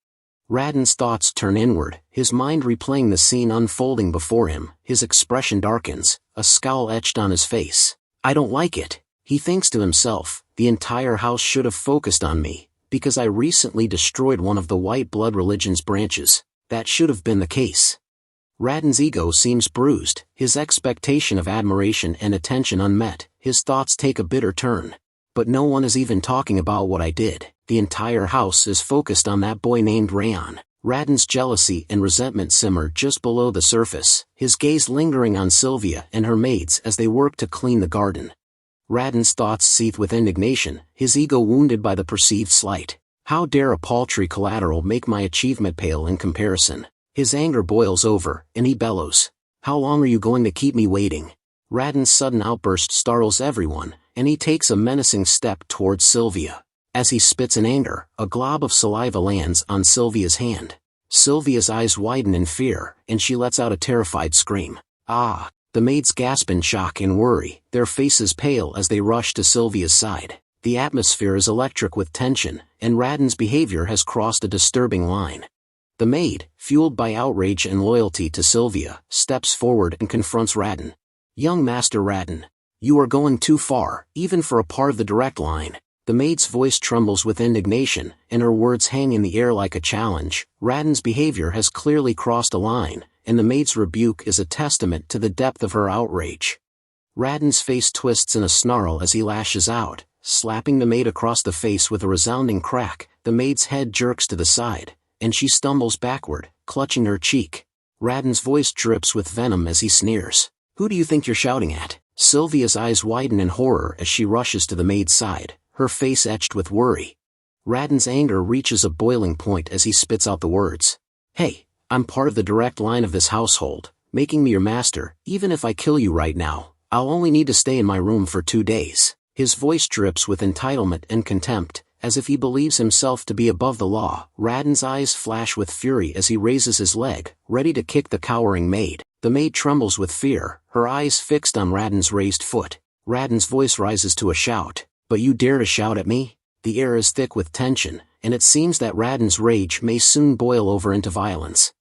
Raden's thoughts turn inward, his mind replaying the scene unfolding before him, his expression darkens, a scowl etched on his face. I don't like it, he thinks to himself, the entire house should have focused on me, because I recently destroyed one of the white blood religion's branches. That should have been the case. Raden's ego seems bruised, his expectation of admiration and attention unmet, his thoughts take a bitter turn. But no one is even talking about what I did. The entire house is focused on that boy named Raon. Raden's jealousy and resentment simmer just below the surface, his gaze lingering on Sylvia and her maids as they work to clean the garden. Raden's thoughts seethe with indignation, his ego wounded by the perceived slight. How dare a paltry collateral make my achievement pale in comparison? His anger boils over, and he bellows. How long are you going to keep me waiting? Raden's sudden outburst startles everyone, and he takes a menacing step towards Sylvia. As he spits in anger, a glob of saliva lands on Sylvia's hand. Sylvia's eyes widen in fear, and she lets out a terrified scream. Ah! The maids gasp in shock and worry, their faces pale as they rush to Sylvia's side. The atmosphere is electric with tension, and Raden's behavior has crossed a disturbing line. The maid, fueled by outrage and loyalty to Sylvia, steps forward and confronts Raden. Young Master Raden, you are going too far, even for a part of the direct line. The maid's voice trembles with indignation, and her words hang in the air like a challenge. Raden's behavior has clearly crossed a line, and the maid's rebuke is a testament to the depth of her outrage. Raden's face twists in a snarl as he lashes out, slapping the maid across the face with a resounding crack. The maid's head jerks to the side, and she stumbles backward, clutching her cheek. Raden's voice drips with venom as he sneers. Who do you think you're shouting at? Sylvia's eyes widen in horror as she rushes to the maid's side, her face etched with worry. Raden's anger reaches a boiling point as he spits out the words. Hey, I'm part of the direct line of this household, making me your master. Even if I kill you right now, I'll only need to stay in my room for 2 days. His voice drips with entitlement and contempt, as if he believes himself to be above the law. Raden's eyes flash with fury as he raises his leg, ready to kick the cowering maid. The maid trembles with fear, her eyes fixed on Raden's raised foot. Raden's voice rises to a shout. But you dare to shout at me? The air is thick with tension, and it seems that Raden's rage may soon boil over into violence.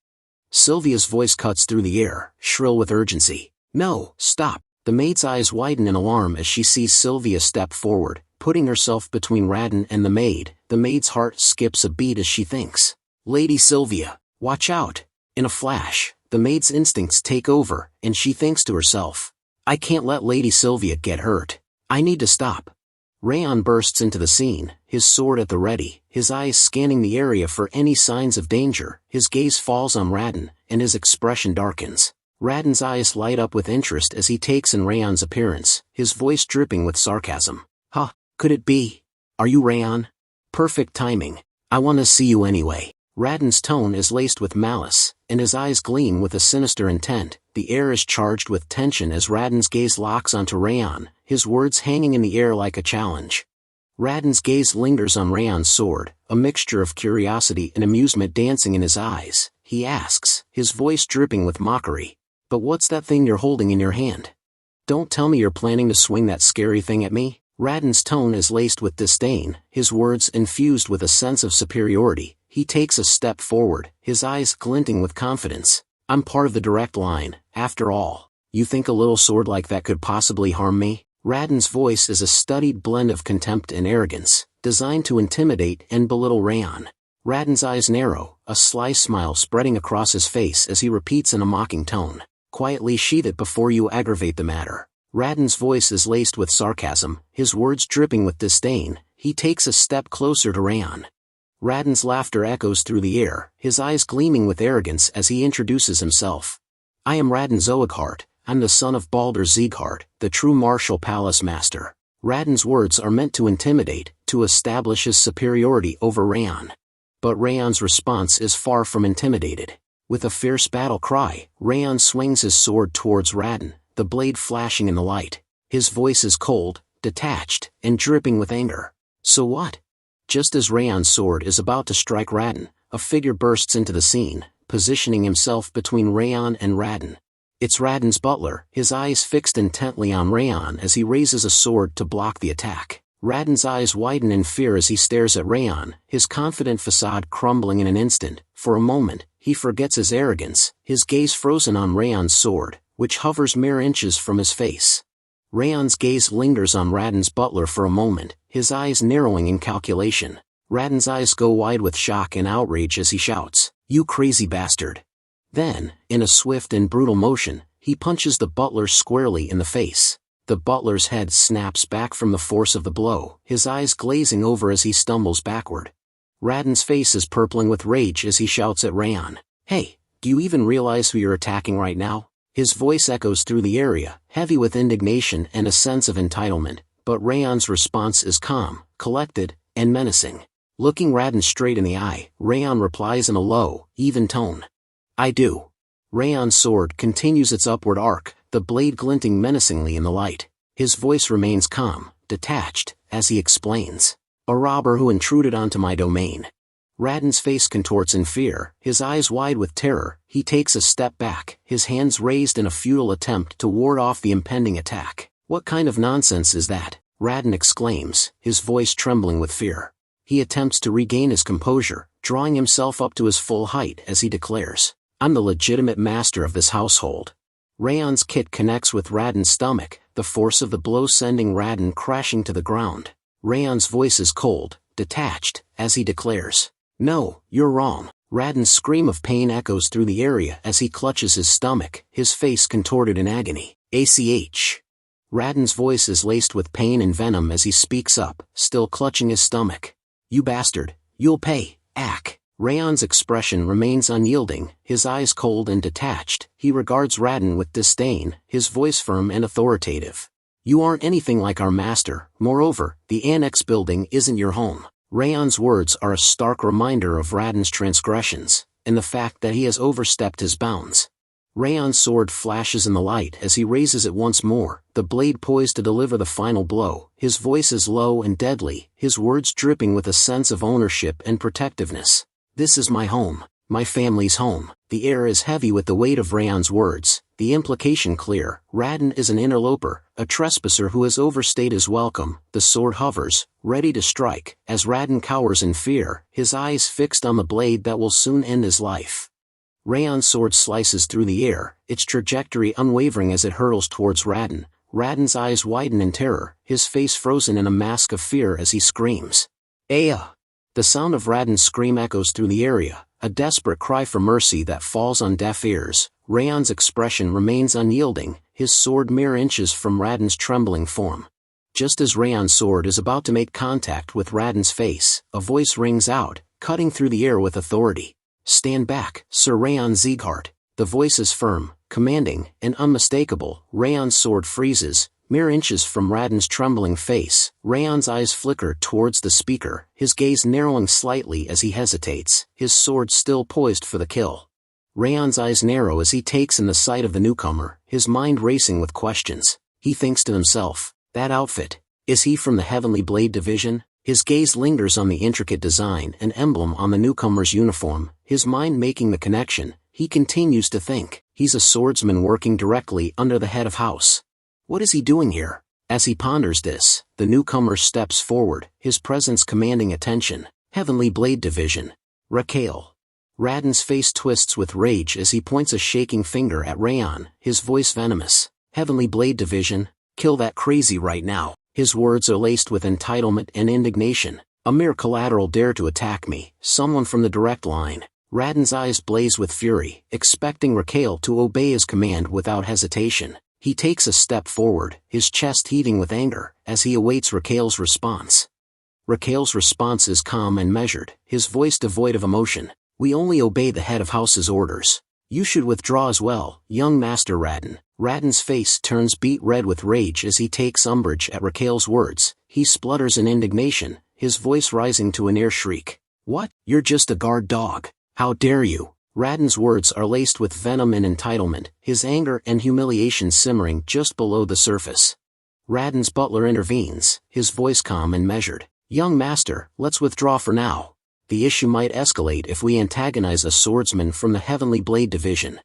Sylvia's voice cuts through the air, shrill with urgency. No, stop. The maid's eyes widen in alarm as she sees Sylvia step forward, putting herself between Raden and the maid. The maid's heart skips a beat as she thinks. Lady Sylvia, watch out. In a flash, the maid's instincts take over, and she thinks to herself, I can't let Lady Sylvia get hurt. I need to stop. Raon bursts into the scene, his sword at the ready, his eyes scanning the area for any signs of danger. His gaze falls on Raden, and his expression darkens. Raden's eyes light up with interest as he takes in Raon's appearance, his voice dripping with sarcasm. Huh, could it be? Are you Raon? Perfect timing. I want to see you anyway. Raden's tone is laced with malice, and his eyes gleam with a sinister intent. The air is charged with tension as Raden's gaze locks onto Raon, his words hanging in the air like a challenge. Raden's gaze lingers on Raon's sword, a mixture of curiosity and amusement dancing in his eyes. He asks, his voice dripping with mockery. But what's that thing you're holding in your hand? Don't tell me you're planning to swing that scary thing at me? Raden's tone is laced with disdain, his words infused with a sense of superiority. He takes a step forward, his eyes glinting with confidence. I'm part of the direct line, after all. You think a little sword like that could possibly harm me? Raden's voice is a studied blend of contempt and arrogance, designed to intimidate and belittle Raon. Raden's eyes narrow, a sly smile spreading across his face as he repeats in a mocking tone. Quietly sheath it before you aggravate the matter. Raden's voice is laced with sarcasm, his words dripping with disdain. He takes a step closer to Raon. Raden's laughter echoes through the air, his eyes gleaming with arrogance as he introduces himself. I am Raon Sieghart. I'm the son of Baldur Sieghart, the true martial palace master. Raon's words are meant to intimidate, to establish his superiority over Raon. But Raon's response is far from intimidated. With a fierce battle cry, Raon swings his sword towards Raon, the blade flashing in the light. His voice is cold, detached, and dripping with anger. So what? Just as Raon's sword is about to strike Raon, a figure bursts into the scene, positioning himself between Raon and Raon. It's Raon's butler, his eyes fixed intently on Raon as he raises a sword to block the attack. Raon's eyes widen in fear as he stares at Raon, his confident facade crumbling in an instant. For a moment, he forgets his arrogance, his gaze frozen on Raon's sword, which hovers mere inches from his face. Raon's gaze lingers on Raon's butler for a moment, his eyes narrowing in calculation. Raon's eyes go wide with shock and outrage as he shouts, "You crazy bastard!" Then, in a swift and brutal motion, he punches the butler squarely in the face. The butler's head snaps back from the force of the blow, his eyes glazing over as he stumbles backward. Raon's face is purpling with rage as he shouts at Raon, "Hey, do you even realize who you're attacking right now?" His voice echoes through the area, heavy with indignation and a sense of entitlement, but Raon's response is calm, collected, and menacing. Looking Raon straight in the eye, Raon replies in a low, even tone, "I do." Raon's sword continues its upward arc, the blade glinting menacingly in the light. His voice remains calm, detached, as he explains, "A robber who intruded onto my domain." Raon's face contorts in fear, his eyes wide with terror. He takes a step back, his hands raised in a futile attempt to ward off the impending attack. "What kind of nonsense is that?" Raon exclaims, his voice trembling with fear. He attempts to regain his composure, drawing himself up to his full height as he declares, "I'm the legitimate master of this household." Raon's kick connects with Raon's stomach, the force of the blow sending Raon crashing to the ground. Raon's voice is cold, detached, as he declares, "No, you're wrong." Raon's scream of pain echoes through the area as he clutches his stomach, his face contorted in agony. "ACH." Raon's voice is laced with pain and venom as he speaks up, still clutching his stomach. "You bastard, you'll pay, ack." Raon's expression remains unyielding, his eyes cold and detached. He regards Raon with disdain, his voice firm and authoritative. "You aren't anything like our master. Moreover, the annex building isn't your home." Raon's words are a stark reminder of Raon's transgressions, and the fact that he has overstepped his bounds. Raon's sword flashes in the light as he raises it once more, the blade poised to deliver the final blow. His voice is low and deadly, his words dripping with a sense of ownership and protectiveness. "This is my home, my family's home." The air is heavy with the weight of Raon's words, the implication clear. Raon is an interloper, a trespasser who has overstayed his welcome. The sword hovers, ready to strike, as Raon cowers in fear, his eyes fixed on the blade that will soon end his life. Raon's sword slices through the air, its trajectory unwavering as it hurtles towards Raon. Raon's eyes widen in terror, his face frozen in a mask of fear as he screams, "Aya!" The sound of Raon's scream echoes through the area, a desperate cry for mercy that falls on deaf ears. Raon's expression remains unyielding, his sword mere inches from Raon's trembling form. Just as Raon's sword is about to make contact with Raon's face, a voice rings out, cutting through the air with authority. "Stand back, Sir Raon Sieghart." The voice is firm, commanding, and unmistakable. Raon's sword freezes, mere inches from Raon's trembling face. Raon's eyes flicker towards the speaker, his gaze narrowing slightly as he hesitates, his sword still poised for the kill. Raon's eyes narrow as he takes in the sight of the newcomer, his mind racing with questions. He thinks to himself, that outfit, is he from the Heavenly Blade Division? His gaze lingers on the intricate design and emblem on the newcomer's uniform, his mind making the connection. He continues to think, he's a swordsman working directly under the head of House. What is he doing here? As he ponders this, the newcomer steps forward, his presence commanding attention. Heavenly Blade Division. Raquel. Raon's face twists with rage as he points a shaking finger at Raon, his voice venomous. Heavenly Blade Division, kill that crazy right now. His words are laced with entitlement and indignation. A mere collateral dare to attack me, someone from the direct line. Raon's eyes blaze with fury, expecting Raquel to obey his command without hesitation. He takes a step forward, his chest heaving with anger, as he awaits Raquel's response. Raquel's response is calm and measured, his voice devoid of emotion. We only obey the head of House's orders. You should withdraw as well, young Master Raon. Raon's face turns beet red with rage as he takes umbrage at Raquel's words. He splutters in indignation, his voice rising to a near shriek. What? You're just a guard dog. How dare you? Raon's words are laced with venom and entitlement, his anger and humiliation simmering just below the surface. Raon's butler intervenes, his voice calm and measured. Young master, let's withdraw for now. The issue might escalate if we antagonize a swordsman from the Heavenly Blade Division.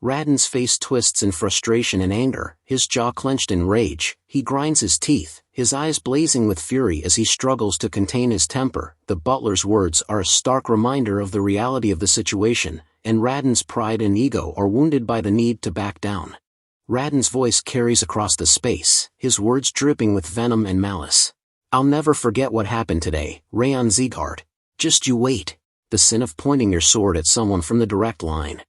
Raon's face twists in frustration and anger, his jaw clenched in rage. He grinds his teeth, his eyes blazing with fury as he struggles to contain his temper. The butler's words are a stark reminder of the reality of the situation, and Raon's pride and ego are wounded by the need to back down. Raon's voice carries across the space, his words dripping with venom and malice. I'll never forget what happened today, Raon Sieghart. Just you wait. The sin of pointing your sword at someone from the direct line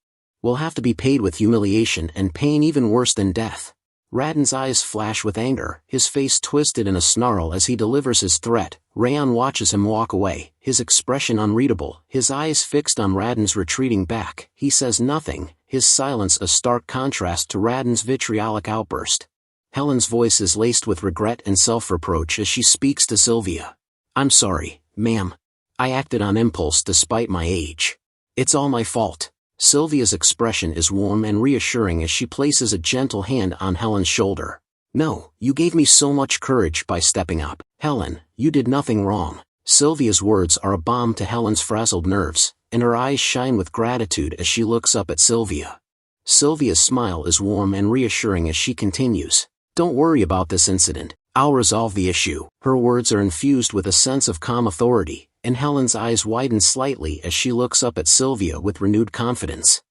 will have to be paid with humiliation and pain even worse than death. Raon's eyes flash with anger, his face twisted in a snarl as he delivers his threat. Raon watches him walk away, his expression unreadable, his eyes fixed on Raon's retreating back. He says nothing, his silence a stark contrast to Raon's vitriolic outburst. Helen's voice is laced with regret and self-reproach as she speaks to Sylvia. I'm sorry, ma'am. I acted on impulse despite my age. It's all my fault. Sylvia's expression is warm and reassuring as she places a gentle hand on Helen's shoulder. No, you gave me so much courage by stepping up. Helen, you did nothing wrong. Sylvia's words are a balm to Helen's frazzled nerves, and her eyes shine with gratitude as she looks up at Sylvia. Sylvia's smile is warm and reassuring as she continues. Don't worry about this incident. I'll resolve the issue. Her words are infused with a sense of calm authority, and Helen's eyes widen slightly as she looks up at Sylvia with renewed confidence.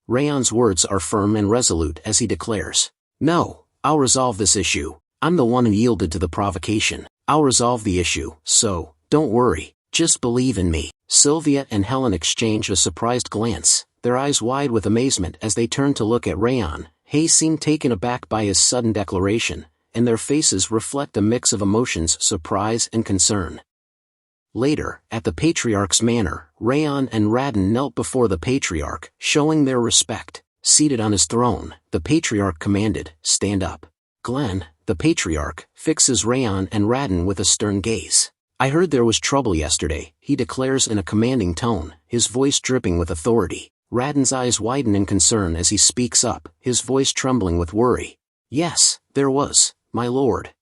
Raon's words are firm and resolute as he declares, No, I'll resolve this issue. I'm the one who yielded to the provocation. I'll resolve the issue, so, don't worry, just believe in me. Sylvia and Helen exchange a surprised glance, their eyes wide with amazement as they turn to look at Raon. He seemed taken aback by his sudden declaration, and their faces reflect a mix of emotions, surprise and concern. Later, at the Patriarch's manor, Raon and Raon knelt before the Patriarch, showing their respect. Seated on his throne, the Patriarch commanded, Stand up. Glenn, the Patriarch, fixes Raon and Raon with a stern gaze. I heard there was trouble yesterday, he declares in a commanding tone, his voice dripping with authority. Raon's eyes widen in concern as he speaks up, his voice trembling with worry. Yes, there was, my lord.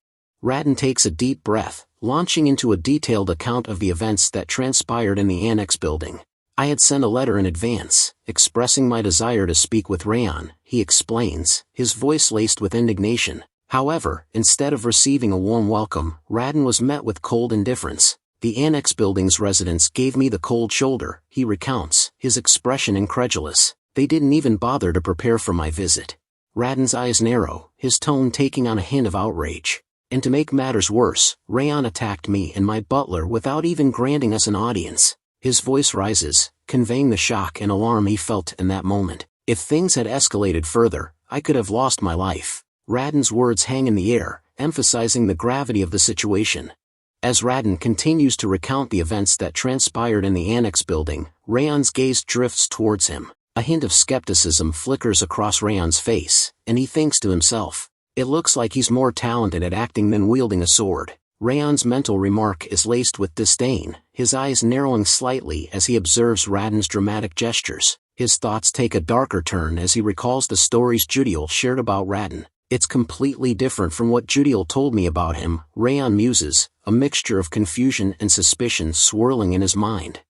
Raon takes a deep breath, launching into a detailed account of the events that transpired in the annex building. I had sent a letter in advance, expressing my desire to speak with Raon, he explains, his voice laced with indignation. However, instead of receiving a warm welcome, Raon was met with cold indifference. The annex building's residents gave me the cold shoulder, he recounts, his expression incredulous. They didn't even bother to prepare for my visit. Raon's eyes narrow, his tone taking on a hint of outrage. And to make matters worse, Raon attacked me and my butler without even granting us an audience. His voice rises, conveying the shock and alarm he felt in that moment. If things had escalated further, I could have lost my life. Raon's words hang in the air, emphasizing the gravity of the situation. As Raon continues to recount the events that transpired in the annex building, Raon's gaze drifts towards him. A hint of skepticism flickers across Raon's face, and he thinks to himself, it looks like he's more talented at acting than wielding a sword. Raon's mental remark is laced with disdain, his eyes narrowing slightly as he observes Raon's dramatic gestures. His thoughts take a darker turn as he recalls the stories Judiel shared about Raon. It's completely different from what Judiel told me about him, Raon muses, a mixture of confusion and suspicion swirling in his mind.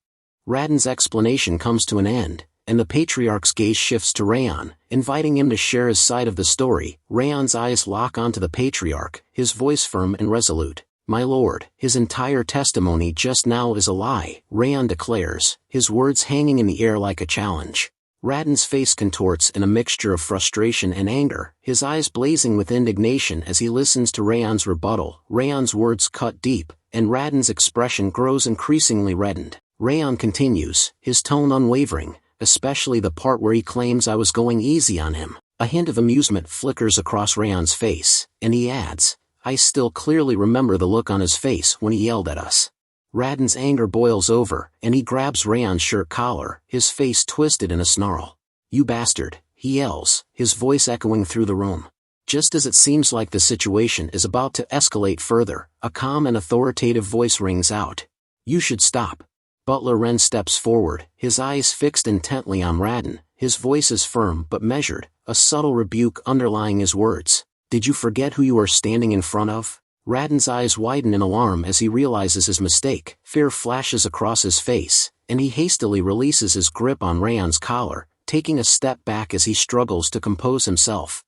Raon's explanation comes to an end, and the Patriarch's gaze shifts to Raon, inviting him to share his side of the story. Raon's eyes lock onto the Patriarch, his voice firm and resolute. My lord, his entire testimony just now is a lie, Raon declares, his words hanging in the air like a challenge. Raon's face contorts in a mixture of frustration and anger, his eyes blazing with indignation as he listens to Raon's rebuttal. Raon's words cut deep, and Raon's expression grows increasingly reddened. Raon continues, his tone unwavering, especially the part where he claims I was going easy on him. A hint of amusement flickers across Raon's face, and he adds, I still clearly remember the look on his face when he yelled at us. Raon's anger boils over, and he grabs Raon's shirt collar, his face twisted in a snarl. "You bastard," he yells, his voice echoing through the room. Just as it seems like the situation is about to escalate further, a calm and authoritative voice rings out. "You should stop." Butler Ren steps forward, his eyes fixed intently on Raden. His voice is firm but measured, a subtle rebuke underlying his words. "Did you forget who you are standing in front of?" Raden's eyes widen in alarm as he realizes his mistake. Fear flashes across his face, and he hastily releases his grip on Raon's collar, taking a step back as he struggles to compose himself.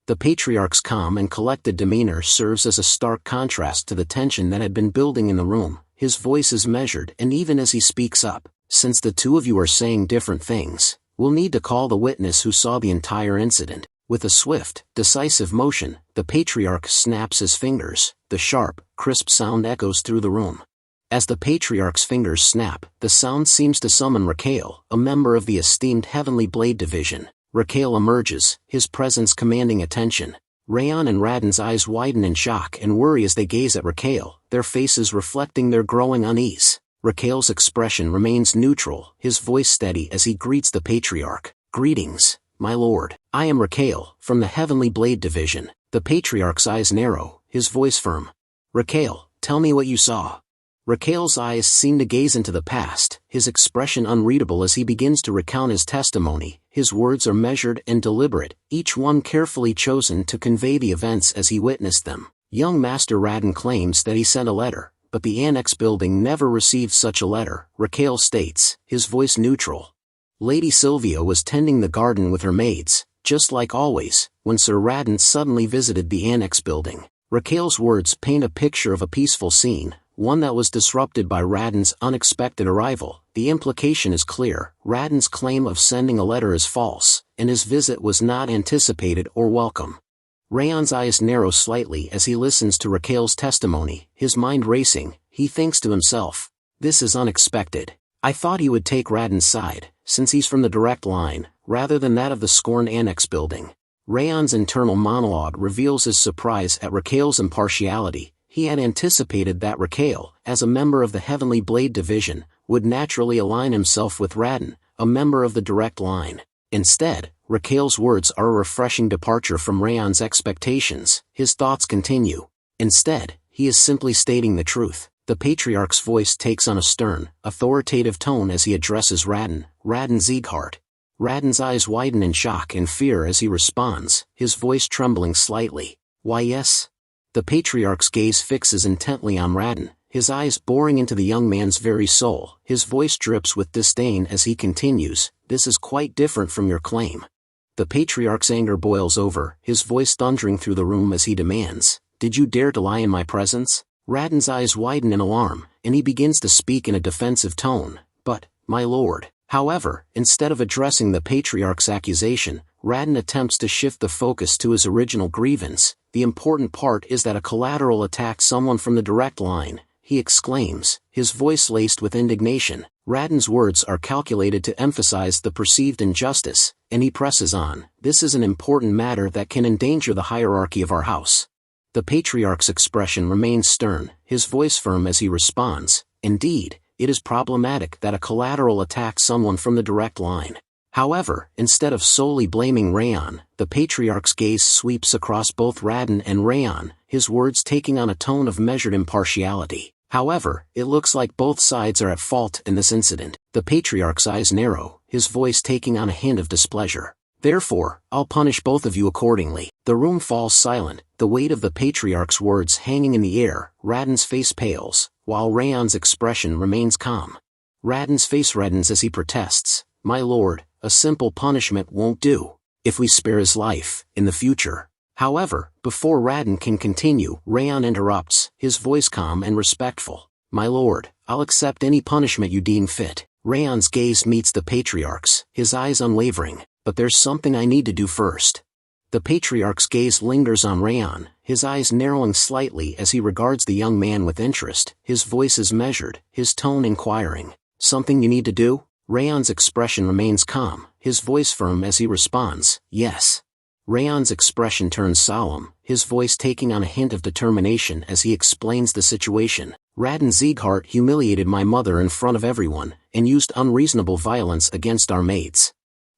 The patriarch's calm and collected demeanor serves as a stark contrast to the tension that had been building in the room. His voice is measured, and even as he speaks up, "Since the two of you are saying different things, we'll need to call the witness who saw the entire incident." With a swift, decisive motion, the patriarch snaps his fingers. The sharp, crisp sound echoes through the room. As the patriarch's fingers snap, the sound seems to summon Raquel, a member of the esteemed Heavenly Blade Division. Raquel emerges, his presence commanding attention. Raon and Raden's eyes widen in shock and worry as they gaze at Raquel, their faces reflecting their growing unease. Raquel's expression remains neutral, his voice steady as he greets the patriarch. "Greetings, my lord. I am Raquel, from the Heavenly Blade Division." The patriarch's eyes narrow, his voice firm. "Raquel, tell me what you saw." Raquel's eyes seem to gaze into the past, his expression unreadable as he begins to recount his testimony. His words are measured and deliberate, each one carefully chosen to convey the events as he witnessed them. Young Master Raden claims that he sent a letter, but the annex building never received such a letter, Raquel states, his voice neutral. Lady Sylvia was tending the garden with her maids, just like always, when Sir Raden suddenly visited the annex building. Raquel's words paint a picture of a peaceful scene, one that was disrupted by Raden's unexpected arrival. The implication is clear: Raden's claim of sending a letter is false, and his visit was not anticipated or welcome. Raon's eyes narrow slightly as he listens to Raquel's testimony, his mind racing. He thinks to himself, "This is unexpected. I thought he would take Raden's side, since he's from the direct line, rather than that of the scorned annex building." Raon's internal monologue reveals his surprise at Raquel's impartiality. He had anticipated that Raquel, as a member of the Heavenly Blade Division, would naturally align himself with Raden, a member of the direct line. Instead, Raquel's words are a refreshing departure from Raon's expectations. His thoughts continue. Instead, he is simply stating the truth. The patriarch's voice takes on a stern, authoritative tone as he addresses Raon Sieghart. Raden's eyes widen in shock and fear as he responds, his voice trembling slightly. "Why yes?" The patriarch's gaze fixes intently on Raden, his eyes boring into the young man's very soul. His voice drips with disdain as he continues, "This is quite different from your claim." The patriarch's anger boils over, his voice thundering through the room as he demands, "Did you dare to lie in my presence?" Raden's eyes widen in alarm, and he begins to speak in a defensive tone. "But, my lord." However, instead of addressing the patriarch's accusation, Raden attempts to shift the focus to his original grievance. "The important part is that a collateral attacked someone from the direct line," he exclaims, his voice laced with indignation. Raden's words are calculated to emphasize the perceived injustice, and he presses on, "This is an important matter that can endanger the hierarchy of our house." The patriarch's expression remains stern, his voice firm as he responds, "Indeed, it is problematic that a collateral attacks someone from the direct line." However, instead of solely blaming Raon, the patriarch's gaze sweeps across both Raden and Raon, his words taking on a tone of measured impartiality. However, it looks like both sides are at fault in this incident. The patriarch's eyes narrow, his voice taking on a hint of displeasure. "Therefore, I'll punish both of you accordingly." The room falls silent, the weight of the patriarch's words hanging in the air. Raden's face pales, while Raon's expression remains calm. Raden's face reddens as he protests, "My lord, a simple punishment won't do. If we spare his life, in the future." However, before Raden can continue, Raon interrupts, his voice calm and respectful. "My lord, I'll accept any punishment you deem fit." Raon's gaze meets the patriarch's, his eyes unwavering. "But there's something I need to do first." The patriarch's gaze lingers on Raon, his eyes narrowing slightly as he regards the young man with interest. His voice is measured, his tone inquiring. "Something you need to do?" Raon's expression remains calm, his voice firm as he responds, "Yes." Raon's expression turns solemn, his voice taking on a hint of determination as he explains the situation. "Raon Sieghart humiliated my mother in front of everyone, and used unreasonable violence against our maids.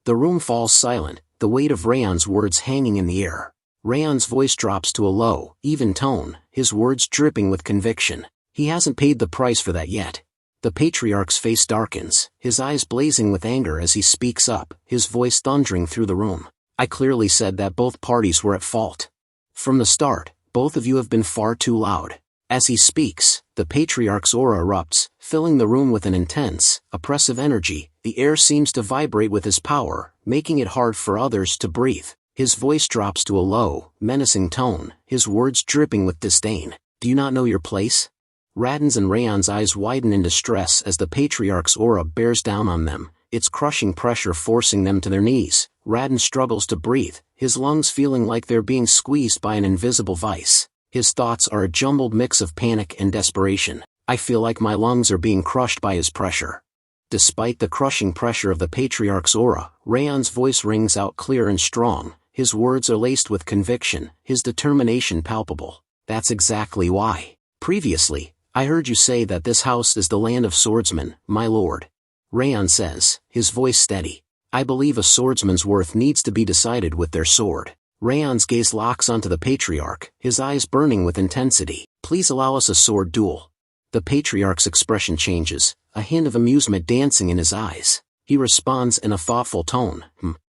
The room falls silent, the weight of Raon's words hanging in the air. Raon's voice drops to a low, even tone, his words dripping with conviction. He hasn't paid the price for that yet. The patriarch's face darkens, his eyes blazing with anger as he speaks up, his voice thundering through the room. I clearly said that both parties were at fault. From the start, both of you have been far too loud. As he speaks, the patriarch's aura erupts, filling the room with an intense, oppressive energy. The air seems to vibrate with his power, making it hard for others to breathe. His voice drops to a low, menacing tone, his words dripping with disdain. Do you not know your place? Raden's and Raon's eyes widen in distress as the patriarch's aura bears down on them, its crushing pressure forcing them to their knees. Raden struggles to breathe, his lungs feeling like they're being squeezed by an invisible vice. His thoughts are a jumbled mix of panic and desperation. I feel like my lungs are being crushed by his pressure. Despite the crushing pressure of the patriarch's aura, Raon's voice rings out clear and strong. His words are laced with conviction, his determination palpable. That's exactly why. Previously, I heard you say that this house is the land of swordsmen, my lord. Raon says, his voice steady. I believe a swordsman's worth needs to be decided with their sword. Raon's gaze locks onto the patriarch, his eyes burning with intensity. Please allow us a sword duel. The patriarch's expression changes, a hint of amusement dancing in his eyes. He responds in a thoughtful tone.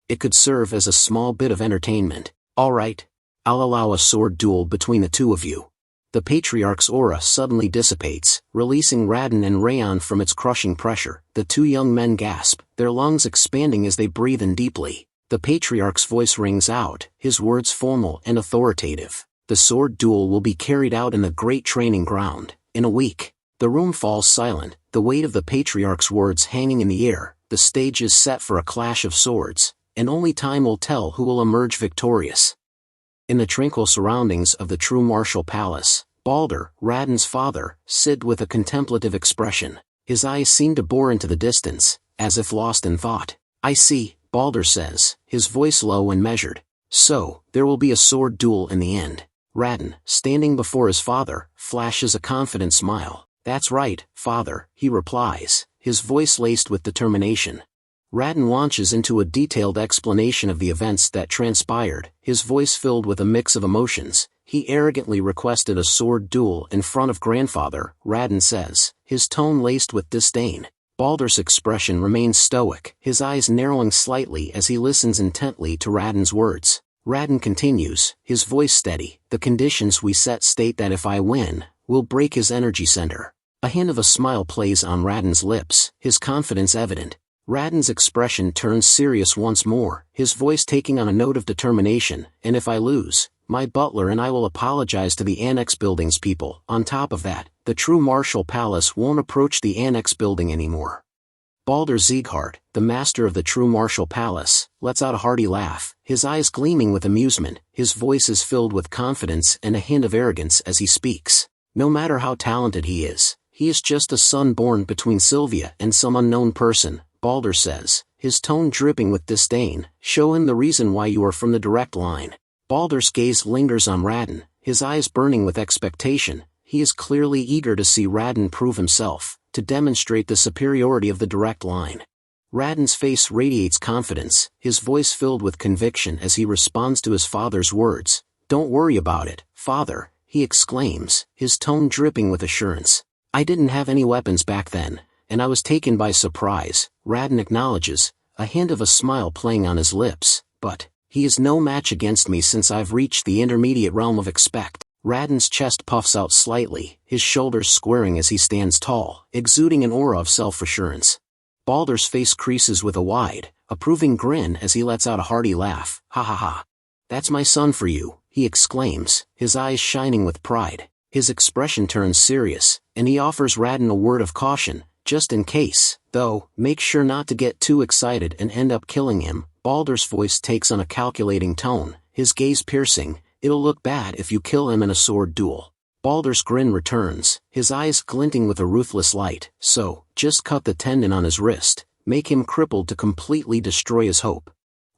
It could serve as a small bit of entertainment. All right. I'll allow a sword duel between the two of you. The patriarch's aura suddenly dissipates, releasing Raden and Raon from its crushing pressure. The two young men gasp, their lungs expanding as they breathe in deeply. The patriarch's voice rings out, his words formal and authoritative. The sword duel will be carried out in the great training ground, in a week. The room falls silent, the weight of the patriarch's words hanging in the air. The stage is set for a clash of swords, and only time will tell who will emerge victorious. In the tranquil surroundings of the true martial palace, Balder, Raden's father, sit with a contemplative expression. His eyes seem to bore into the distance, as if lost in thought. I see, Balder says, his voice low and measured. So, there will be a sword duel in the end. Raden, standing before his father, flashes a confident smile. That's right, father, he replies, his voice laced with determination. Raden launches into a detailed explanation of the events that transpired, his voice filled with a mix of emotions. He arrogantly requested a sword duel in front of grandfather, Raden says, his tone laced with disdain. Balder's expression remains stoic, his eyes narrowing slightly as he listens intently to Raden's words. Raden continues, his voice steady. The conditions we set state that if I win, we'll break his energy center. A hint of a smile plays on Raden's lips, his confidence evident. Raden's expression turns serious once more, his voice taking on a note of determination. And if I lose, my butler and I will apologize to the Annex Building's people. On top of that, the true martial palace won't approach the Annex Building anymore. Balder Sieghart, the master of the true martial palace, lets out a hearty laugh, his eyes gleaming with amusement. His voice is filled with confidence and a hint of arrogance as he speaks. No matter how talented he is just a son born between Sylvia and some unknown person, Balder says, his tone dripping with disdain. Show him the reason why you are from the direct line. Balder's gaze lingers on Raden, his eyes burning with expectation. He is clearly eager to see Raden prove himself, to demonstrate the superiority of the direct line. Raden's face radiates confidence, his voice filled with conviction as he responds to his father's words. Don't worry about it, father, he exclaims, his tone dripping with assurance. I didn't have any weapons back then, and I was taken by surprise, Raden acknowledges, a hint of a smile playing on his lips, but he is no match against me since I've reached the intermediate realm of expect. Raden's chest puffs out slightly, his shoulders squaring as he stands tall, exuding an aura of self-assurance. Balder's face creases with a wide, approving grin as he lets out a hearty laugh. Ha ha ha. That's my son for you, he exclaims, his eyes shining with pride. His expression turns serious, and he offers Raden a word of caution, just in case, though, make sure not to get too excited and end up killing him. Balder's voice takes on a calculating tone, his gaze piercing. It'll look bad if you kill him in a sword duel. Balder's grin returns, his eyes glinting with a ruthless light. So, just cut the tendon on his wrist, make him crippled to completely destroy his hope.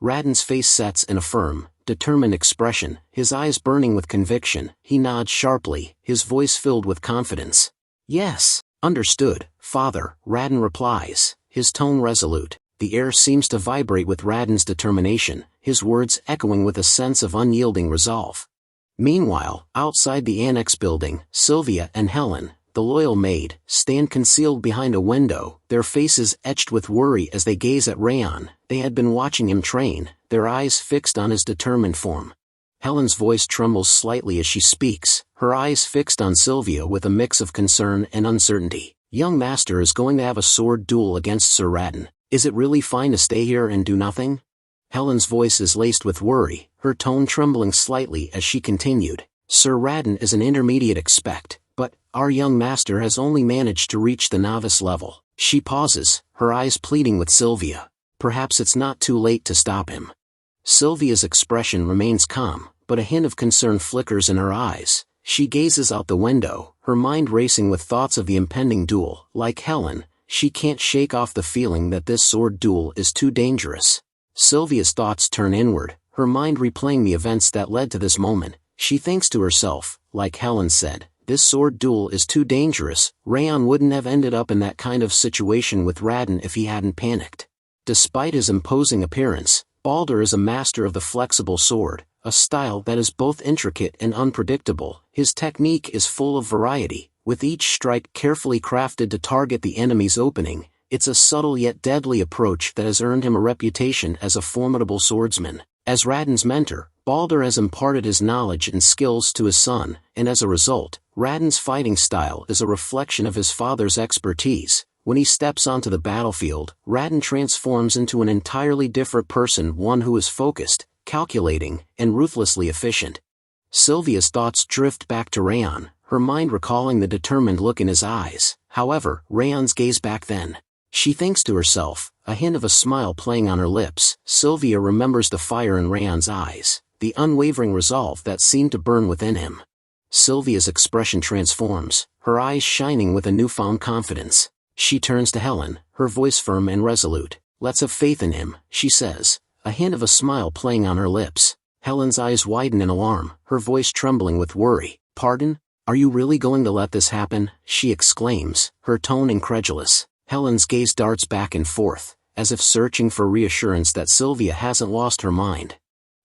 Raden's face sets in a firm, determined expression, his eyes burning with conviction. He nods sharply, his voice filled with confidence. Yes, understood, father, Raden replies, his tone resolute. The air seems to vibrate with Raden's determination, his words echoing with a sense of unyielding resolve. Meanwhile, outside the annex building, Sylvia and Helen, the loyal maid, stand concealed behind a window, their faces etched with worry as they gaze at Raon. They had been watching him train, their eyes fixed on his determined form. Helen's voice trembles slightly as she speaks, her eyes fixed on Sylvia with a mix of concern and uncertainty. "Young master is going to have a sword duel against Sir Raden. Is it really fine to stay here and do nothing?" Helen's voice is laced with worry, her tone trembling slightly as she continued. "Sir Raden is an intermediate expect, but our young master has only managed to reach the novice level." She pauses, her eyes pleading with Sylvia. "Perhaps it's not too late to stop him." Sylvia's expression remains calm, but a hint of concern flickers in her eyes. She gazes out the window, her mind racing with thoughts of the impending duel. Like Helen, she can't shake off the feeling that this sword duel is too dangerous. Sylvia's thoughts turn inward, her mind replaying the events that led to this moment. She thinks to herself, like Helen said, this sword duel is too dangerous. Raon wouldn't have ended up in that kind of situation with Raden if he hadn't panicked. Despite his imposing appearance, Balder is a master of the flexible sword, a style that is both intricate and unpredictable. His technique is full of variety, with each strike carefully crafted to target the enemy's opening. It's a subtle yet deadly approach that has earned him a reputation as a formidable swordsman. As Raden's mentor, Balder has imparted his knowledge and skills to his son, and as a result, Raden's fighting style is a reflection of his father's expertise. When he steps onto the battlefield, Raden transforms into an entirely different person, one who is focused, calculating, and ruthlessly efficient. Sylvia's thoughts drift back to Raon, her mind recalling the determined look in his eyes. However, Raon's gaze back then. She thinks to herself, a hint of a smile playing on her lips. Sylvia remembers the fire in Raon's eyes, the unwavering resolve that seemed to burn within him. Sylvia's expression transforms, her eyes shining with a newfound confidence. She turns to Helen, her voice firm and resolute. "Let's have faith in him," she says, a hint of a smile playing on her lips. Helen's eyes widen in alarm, her voice trembling with worry. "Pardon? Are you really going to let this happen?" she exclaims, her tone incredulous. Helen's gaze darts back and forth, as if searching for reassurance that Sylvia hasn't lost her mind.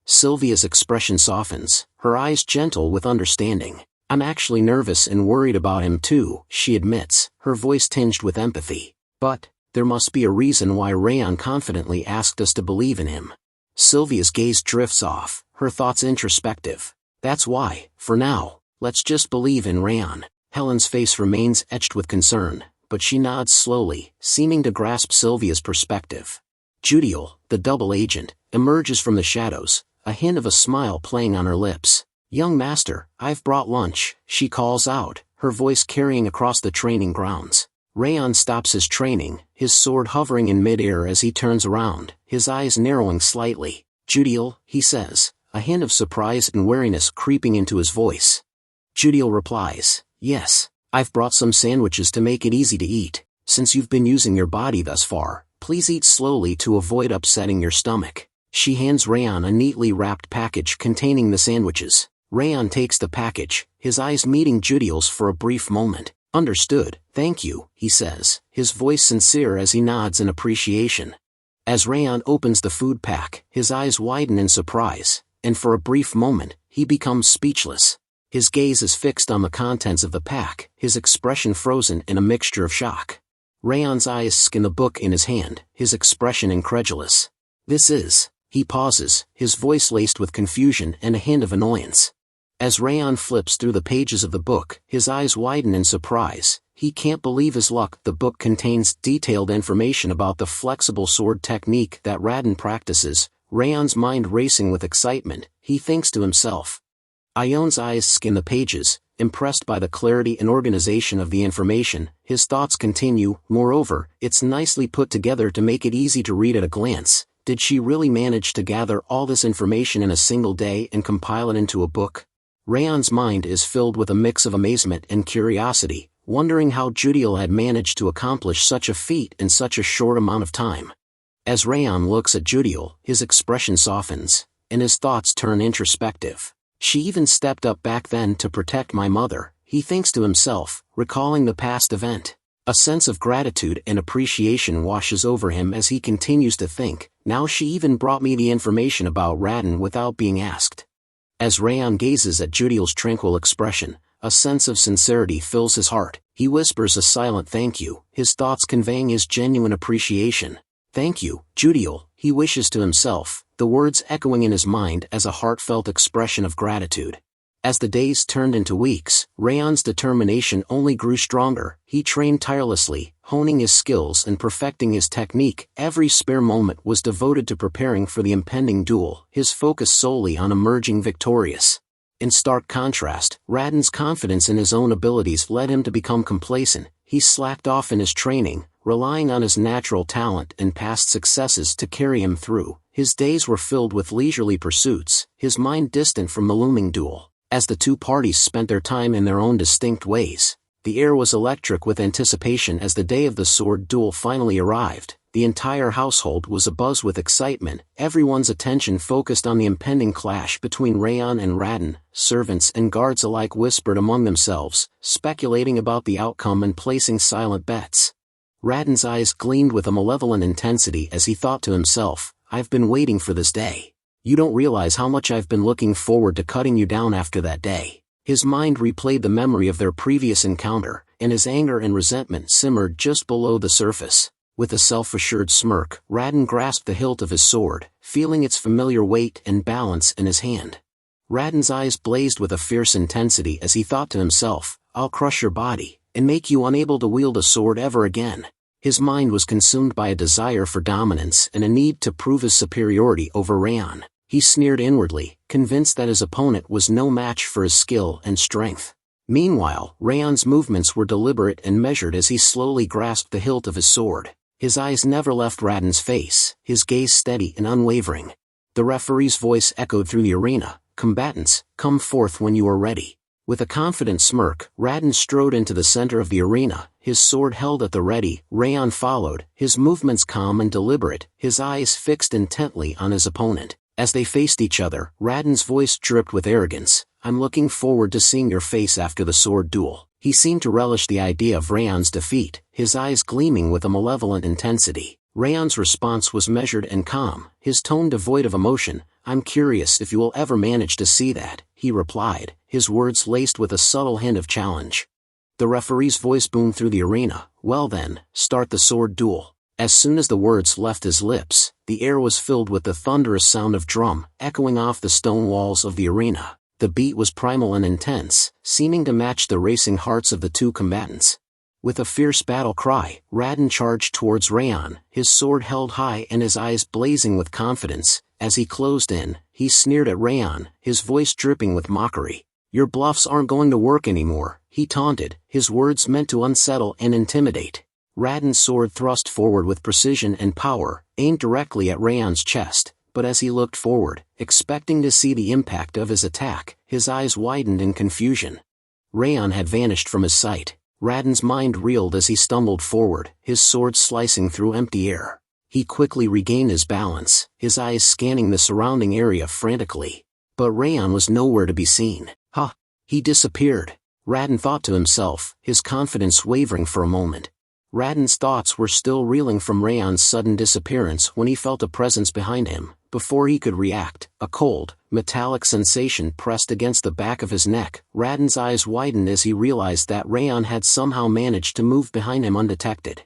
Sylvia's expression softens, her eyes gentle with understanding. "I'm actually nervous and worried about him too," she admits, her voice tinged with empathy. "But there must be a reason why Raon confidently asked us to believe in him." Sylvia's gaze drifts off, her thoughts introspective. "That's why, for now, let's just believe in Raon." Helen's face remains etched with concern, but she nods slowly, seeming to grasp Sylvia's perspective. Judiel, the double agent, emerges from the shadows, a hint of a smile playing on her lips. "Young master, I've brought lunch," she calls out, her voice carrying across the training grounds. Raon stops his training, his sword hovering in mid-air as he turns around, his eyes narrowing slightly. "Judiel," he says, a hint of surprise and wariness creeping into his voice. Judiel replies, "Yes, I've brought some sandwiches to make it easy to eat. Since you've been using your body thus far, please eat slowly to avoid upsetting your stomach." She hands Raon a neatly wrapped package containing the sandwiches. Raon takes the package, his eyes meeting Judiel's for a brief moment. "Understood, thank you," he says, his voice sincere as he nods in appreciation. As Raon opens the food pack, his eyes widen in surprise, and for a brief moment, he becomes speechless. His gaze is fixed on the contents of the pack, his expression frozen in a mixture of shock. Raon's eyes scan the book in his hand, his expression incredulous. "This is..." He pauses, his voice laced with confusion and a hint of annoyance. As Raon flips through the pages of the book, his eyes widen in surprise. He can't believe his luck. The book contains detailed information about the flexible sword technique that Raden practices. Raon's mind racing with excitement, he thinks to himself. Ion's eyes scan the pages, impressed by the clarity and organization of the information. His thoughts continue. Moreover, it's nicely put together to make it easy to read at a glance. Did she really manage to gather all this information in a single day and compile it into a book? Raon's mind is filled with a mix of amazement and curiosity, wondering how Judiel had managed to accomplish such a feat in such a short amount of time. As Raon looks at Judiel, his expression softens, and his thoughts turn introspective. "She even stepped up back then to protect my mother," he thinks to himself, recalling the past event. A sense of gratitude and appreciation washes over him as he continues to think, now she even brought me the information about Raon without being asked. As Raon gazes at Judiel's tranquil expression, a sense of sincerity fills his heart. He whispers a silent thank you, his thoughts conveying his genuine appreciation. Thank you, Judiel, he wishes to himself, the words echoing in his mind as a heartfelt expression of gratitude. As the days turned into weeks, Raon's determination only grew stronger. He trained tirelessly, honing his skills and perfecting his technique. Every spare moment was devoted to preparing for the impending duel, his focus solely on emerging victorious. In stark contrast, Raon's confidence in his own abilities led him to become complacent. He slacked off in his training, relying on his natural talent and past successes to carry him through. His days were filled with leisurely pursuits, his mind distant from the looming duel. As the two parties spent their time in their own distinct ways, the air was electric with anticipation as the day of the sword duel finally arrived. The entire household was abuzz with excitement, everyone's attention focused on the impending clash between Raon and Raon. Servants and guards alike whispered among themselves, speculating about the outcome and placing silent bets. Raon's eyes gleamed with a malevolent intensity as he thought to himself, I've been waiting for this day. You don't realize how much I've been looking forward to cutting you down after that day. His mind replayed the memory of their previous encounter, and his anger and resentment simmered just below the surface. With a self-assured smirk, Raon grasped the hilt of his sword, feeling its familiar weight and balance in his hand. Raon's eyes blazed with a fierce intensity as he thought to himself, I'll crush your body, and make you unable to wield a sword ever again. His mind was consumed by a desire for dominance and a need to prove his superiority over Raon. He sneered inwardly, convinced that his opponent was no match for his skill and strength. Meanwhile, Raon's movements were deliberate and measured as he slowly grasped the hilt of his sword. His eyes never left Raon's face, his gaze steady and unwavering. The referee's voice echoed through the arena, combatants, come forth when you are ready. With a confident smirk, Raon strode into the center of the arena, his sword held at the ready. Raon followed, his movements calm and deliberate, his eyes fixed intently on his opponent. As they faced each other, Raon's voice dripped with arrogance. I'm looking forward to seeing your face after the sword duel. He seemed to relish the idea of Raon's defeat, his eyes gleaming with a malevolent intensity. Raon's response was measured and calm, his tone devoid of emotion. I'm curious if you will ever manage to see that, he replied, his words laced with a subtle hint of challenge. The referee's voice boomed through the arena. Well then, start the sword duel. As soon as the words left his lips, the air was filled with the thunderous sound of drum, echoing off the stone walls of the arena. The beat was primal and intense, seeming to match the racing hearts of the two combatants. With a fierce battle cry, Raon charged towards Raon, his sword held high and his eyes blazing with confidence. As he closed in, he sneered at Raon, his voice dripping with mockery. Your bluffs aren't going to work anymore, he taunted, his words meant to unsettle and intimidate. Raon's sword thrust forward with precision and power, aimed directly at Raon's chest, but as he looked forward, expecting to see the impact of his attack, his eyes widened in confusion. Raon had vanished from his sight. Raon's mind reeled as he stumbled forward, his sword slicing through empty air. He quickly regained his balance, his eyes scanning the surrounding area frantically. But Raon was nowhere to be seen. He disappeared. Raon thought to himself, his confidence wavering for a moment. Raon's thoughts were still reeling from Raon's sudden disappearance when he felt a presence behind him. Before he could react, a cold, metallic sensation pressed against the back of his neck. Raon's eyes widened as he realized that Raon had somehow managed to move behind him undetected.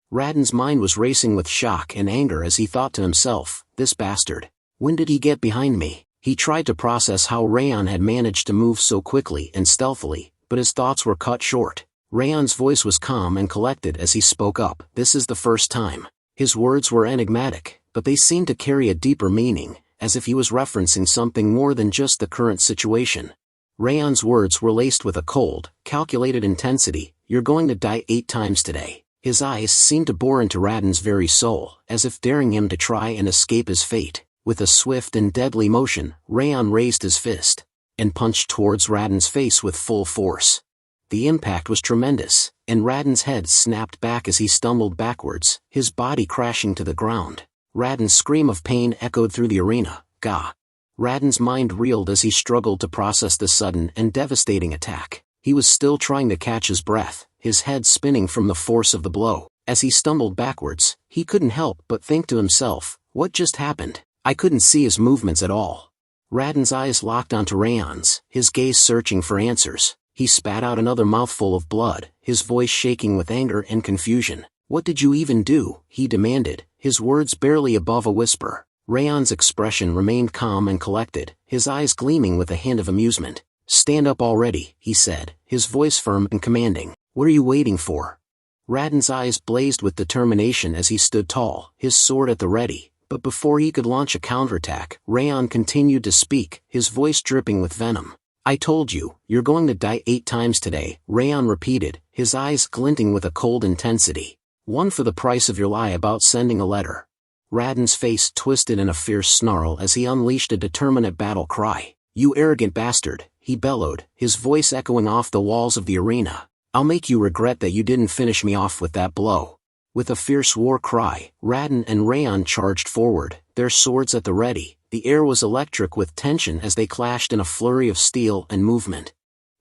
Raon's mind was racing with shock and anger as he thought to himself, this bastard. When did he get behind me? He tried to process how Raon had managed to move so quickly and stealthily, but his thoughts were cut short. Raon's voice was calm and collected as he spoke up. This is the first time. His words were enigmatic, but they seemed to carry a deeper meaning, as if he was referencing something more than just the current situation. Raon's words were laced with a cold, calculated intensity. You're going to die 8 times today. His eyes seemed to bore into Raon's very soul, as if daring him to try and escape his fate. With a swift and deadly motion, Raon raised his fist and punched towards Raon's face with full force. The impact was tremendous, and Raon's head snapped back as he stumbled backwards, his body crashing to the ground. Raon's scream of pain echoed through the arena. Gah! Raon's mind reeled as he struggled to process the sudden and devastating attack. He was still trying to catch his breath, his head spinning from the force of the blow. As he stumbled backwards, he couldn't help but think to himself, what just happened? I couldn't see his movements at all. Raden's eyes locked onto Raon's, his gaze searching for answers. He spat out another mouthful of blood, his voice shaking with anger and confusion. What did you even do? He demanded, his words barely above a whisper. Raon's expression remained calm and collected, his eyes gleaming with a hint of amusement. Stand up already, he said, his voice firm and commanding. What are you waiting for? Raden's eyes blazed with determination as he stood tall, his sword at the ready. But before he could launch a counterattack, Raon continued to speak, his voice dripping with venom. I told you, you're going to die 8 times today, Raon repeated, his eyes glinting with a cold intensity. 1 for the price of your lie about sending a letter. Raden's face twisted in a fierce snarl as he unleashed a determinate battle cry. You arrogant bastard, he bellowed, his voice echoing off the walls of the arena. I'll make you regret that you didn't finish me off with that blow. With a fierce war cry, Raden and Raon charged forward, their swords at the ready. The air was electric with tension as they clashed in a flurry of steel and movement.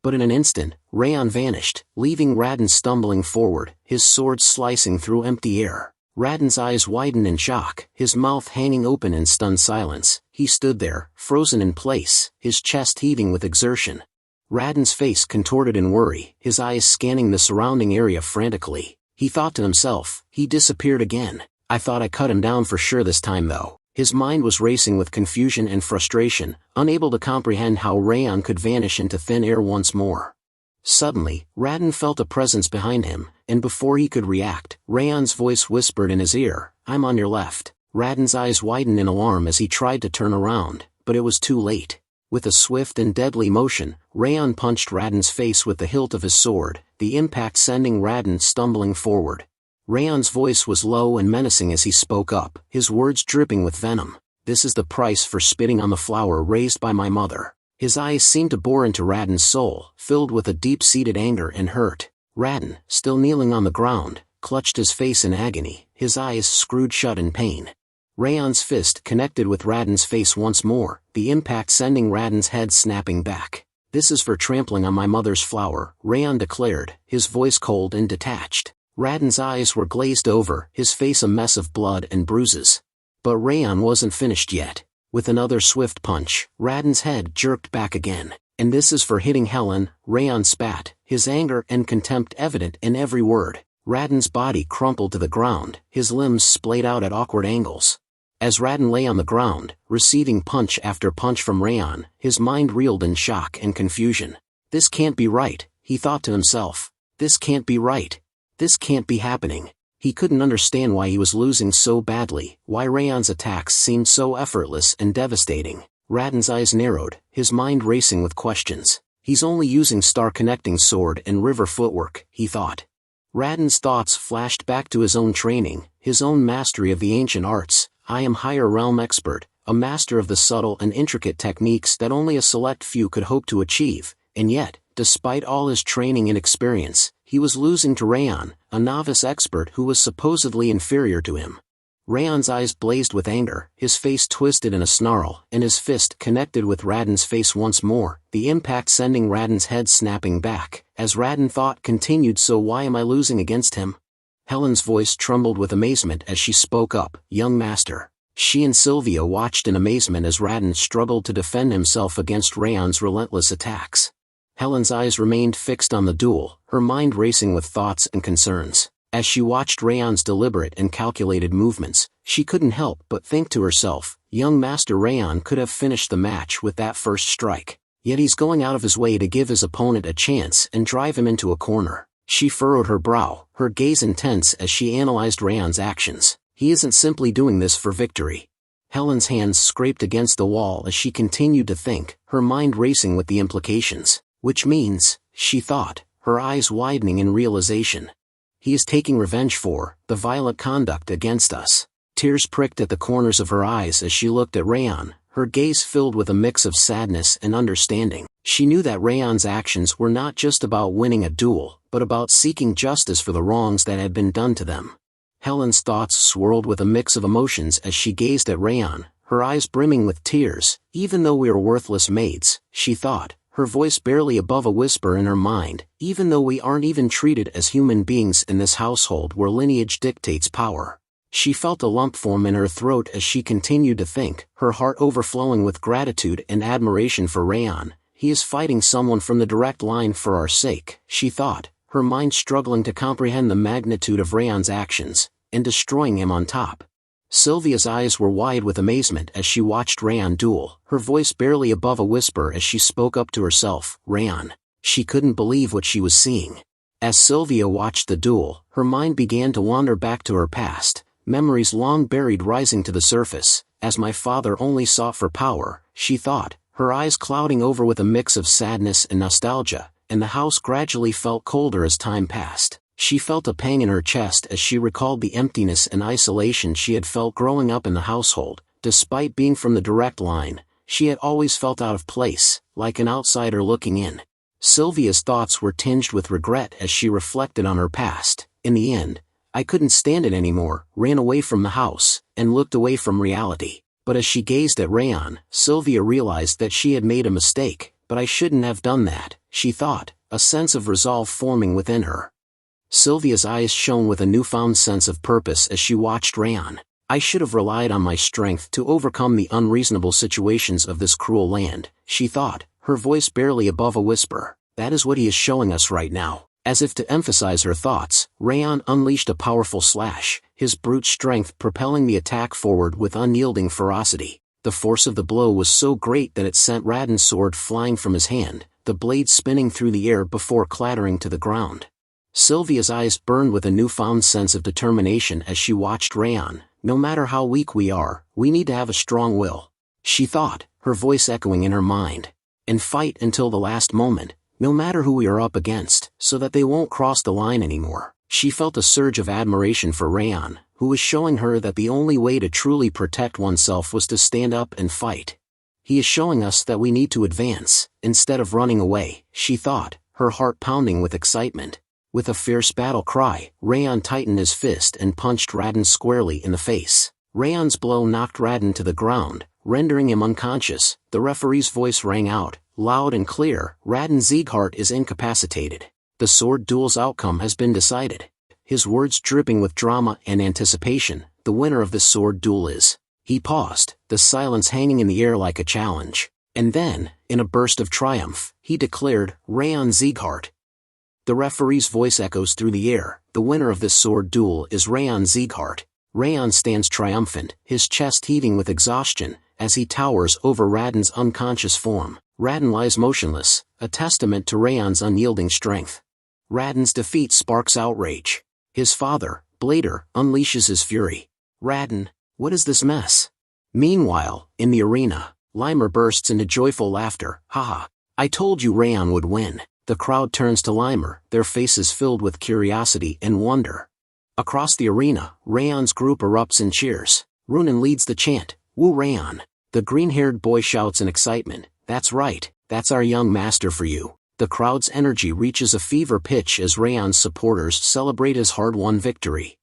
But in an instant, Raon vanished, leaving Raden stumbling forward, his sword slicing through empty air. Raden's eyes widened in shock, his mouth hanging open in stunned silence. He stood there, frozen in place, his chest heaving with exertion. Raden's face contorted in worry, his eyes scanning the surrounding area frantically. He thought to himself, he disappeared again. I thought I cut him down for sure this time though. His mind was racing with confusion and frustration, unable to comprehend how Raon could vanish into thin air once more. Suddenly, Raden felt a presence behind him, and before he could react, Raon's voice whispered in his ear, I'm on your left. Raden's eyes widened in alarm as he tried to turn around, but it was too late. With a swift and deadly motion, Raon punched Raden's face with the hilt of his sword, the impact sending Raden stumbling forward. Raon's voice was low and menacing as he spoke up, his words dripping with venom. This is the price for spitting on the flower raised by my mother. His eyes seemed to bore into Raden's soul, filled with a deep-seated anger and hurt. Raden, still kneeling on the ground, clutched his face in agony, his eyes screwed shut in pain. Raon's fist connected with Raden's face once more, the impact sending Raden's head snapping back. This is for trampling on my mother's flower, Raon declared, his voice cold and detached. Raden's eyes were glazed over, his face a mess of blood and bruises. But Raon wasn't finished yet. With another swift punch, Raden's head jerked back again. And this is for hitting Helen, Raon spat, his anger and contempt evident in every word. Raden's body crumpled to the ground, his limbs splayed out at awkward angles. As Raden lay on the ground, receiving punch after punch from Raon, his mind reeled in shock and confusion. This can't be right, he thought to himself. This can't be right. This can't be happening. He couldn't understand why he was losing so badly, why Raon's attacks seemed so effortless and devastating. Raden's eyes narrowed, his mind racing with questions. He's only using star-connecting sword and river footwork, he thought. Raden's thoughts flashed back to his own training, his own mastery of the ancient arts. I am higher realm expert, a master of the subtle and intricate techniques that only a select few could hope to achieve, and yet, despite all his training and experience, he was losing to Raon, a novice expert who was supposedly inferior to him. Raon's eyes blazed with anger, his face twisted in a snarl, and his fist connected with Raden's face once more, the impact sending Raden's head snapping back. As Raden thought continued, so why am I losing against him? Helen's voice trembled with amazement as she spoke up, young master. She and Sylvia watched in amazement as Raden struggled to defend himself against Raon's relentless attacks. Helen's eyes remained fixed on the duel, her mind racing with thoughts and concerns. As she watched Raon's deliberate and calculated movements, she couldn't help but think to herself, young Master Raon could have finished the match with that first strike. Yet he's going out of his way to give his opponent a chance and drive him into a corner. She furrowed her brow, her gaze intense as she analyzed Raon's actions. He isn't simply doing this for victory. Helen's hands scraped against the wall as she continued to think, her mind racing with the implications. Which means, she thought, her eyes widening in realization. He is taking revenge for the violent conduct against us. Tears pricked at the corners of her eyes as she looked at Raon, her gaze filled with a mix of sadness and understanding. She knew that Raon's actions were not just about winning a duel, but about seeking justice for the wrongs that had been done to them. Helen's thoughts swirled with a mix of emotions as she gazed at Raon, her eyes brimming with tears. Even though we are worthless maids, she thought, her voice barely above a whisper in her mind, even though we aren't even treated as human beings in this household where lineage dictates power. She felt a lump form in her throat as she continued to think, her heart overflowing with gratitude and admiration for Raon. He is fighting someone from the direct line for our sake, she thought, her mind struggling to comprehend the magnitude of Raon's actions, and destroying him on top. Sylvia's eyes were wide with amazement as she watched Raon duel, her voice barely above a whisper as she spoke up to herself, Raon. She couldn't believe what she was seeing. As Sylvia watched the duel, her mind began to wander back to her past, memories long buried rising to the surface. As my father only sought for power, she thought, her eyes clouding over with a mix of sadness and nostalgia, and the house gradually felt colder as time passed. She felt a pang in her chest as she recalled the emptiness and isolation she had felt growing up in the household. Despite being from the direct line, she had always felt out of place, like an outsider looking in. Sylvia's thoughts were tinged with regret as she reflected on her past. In the end, I couldn't stand it anymore, ran away from the house, and looked away from reality. But as she gazed at Raon, Sylvia realized that she had made a mistake. But I shouldn't have done that, she thought, a sense of resolve forming within her. Sylvia's eyes shone with a newfound sense of purpose as she watched Raon. I should have relied on my strength to overcome the unreasonable situations of this cruel land, she thought, her voice barely above a whisper. That is what he is showing us right now. As if to emphasize her thoughts, Raon unleashed a powerful slash, his brute strength propelling the attack forward with unyielding ferocity. The force of the blow was so great that it sent Radon's sword flying from his hand, the blade spinning through the air before clattering to the ground. Sylvia's eyes burned with a newfound sense of determination as she watched Raon. No matter how weak we are, we need to have a strong will, she thought, her voice echoing in her mind. And fight until the last moment, no matter who we are up against, so that they won't cross the line anymore. She felt a surge of admiration for Raon, who was showing her that the only way to truly protect oneself was to stand up and fight. He is showing us that we need to advance, instead of running away, she thought, her heart pounding with excitement. With a fierce battle cry, Raon tightened his fist and punched Radon squarely in the face. Raon's blow knocked Radon to the ground, rendering him unconscious. The referee's voice rang out, loud and clear, Raon Sieghart is incapacitated. The sword duel's outcome has been decided. His words dripping with drama and anticipation, the winner of this sword duel is. He paused, the silence hanging in the air like a challenge. And then, in a burst of triumph, he declared, Raon Sieghart. The referee's voice echoes through the air, the winner of this sword duel is Raon Sieghart. Raon stands triumphant, his chest heaving with exhaustion, as he towers over Radon's unconscious form. Radon lies motionless, a testament to Raon's unyielding strength. Radon's defeat sparks outrage. His father, Blader, unleashes his fury. Radon, what is this mess? Meanwhile, in the arena, Limer bursts into joyful laughter. Haha, I told you Raon would win. The crowd turns to Limer, their faces filled with curiosity and wonder. Across the arena, Raon's group erupts in cheers. Runan leads the chant, Woo Raon. The green-haired boy shouts in excitement, that's right, that's our young master for you. The crowd's energy reaches a fever pitch as Raon's supporters celebrate his hard-won victory.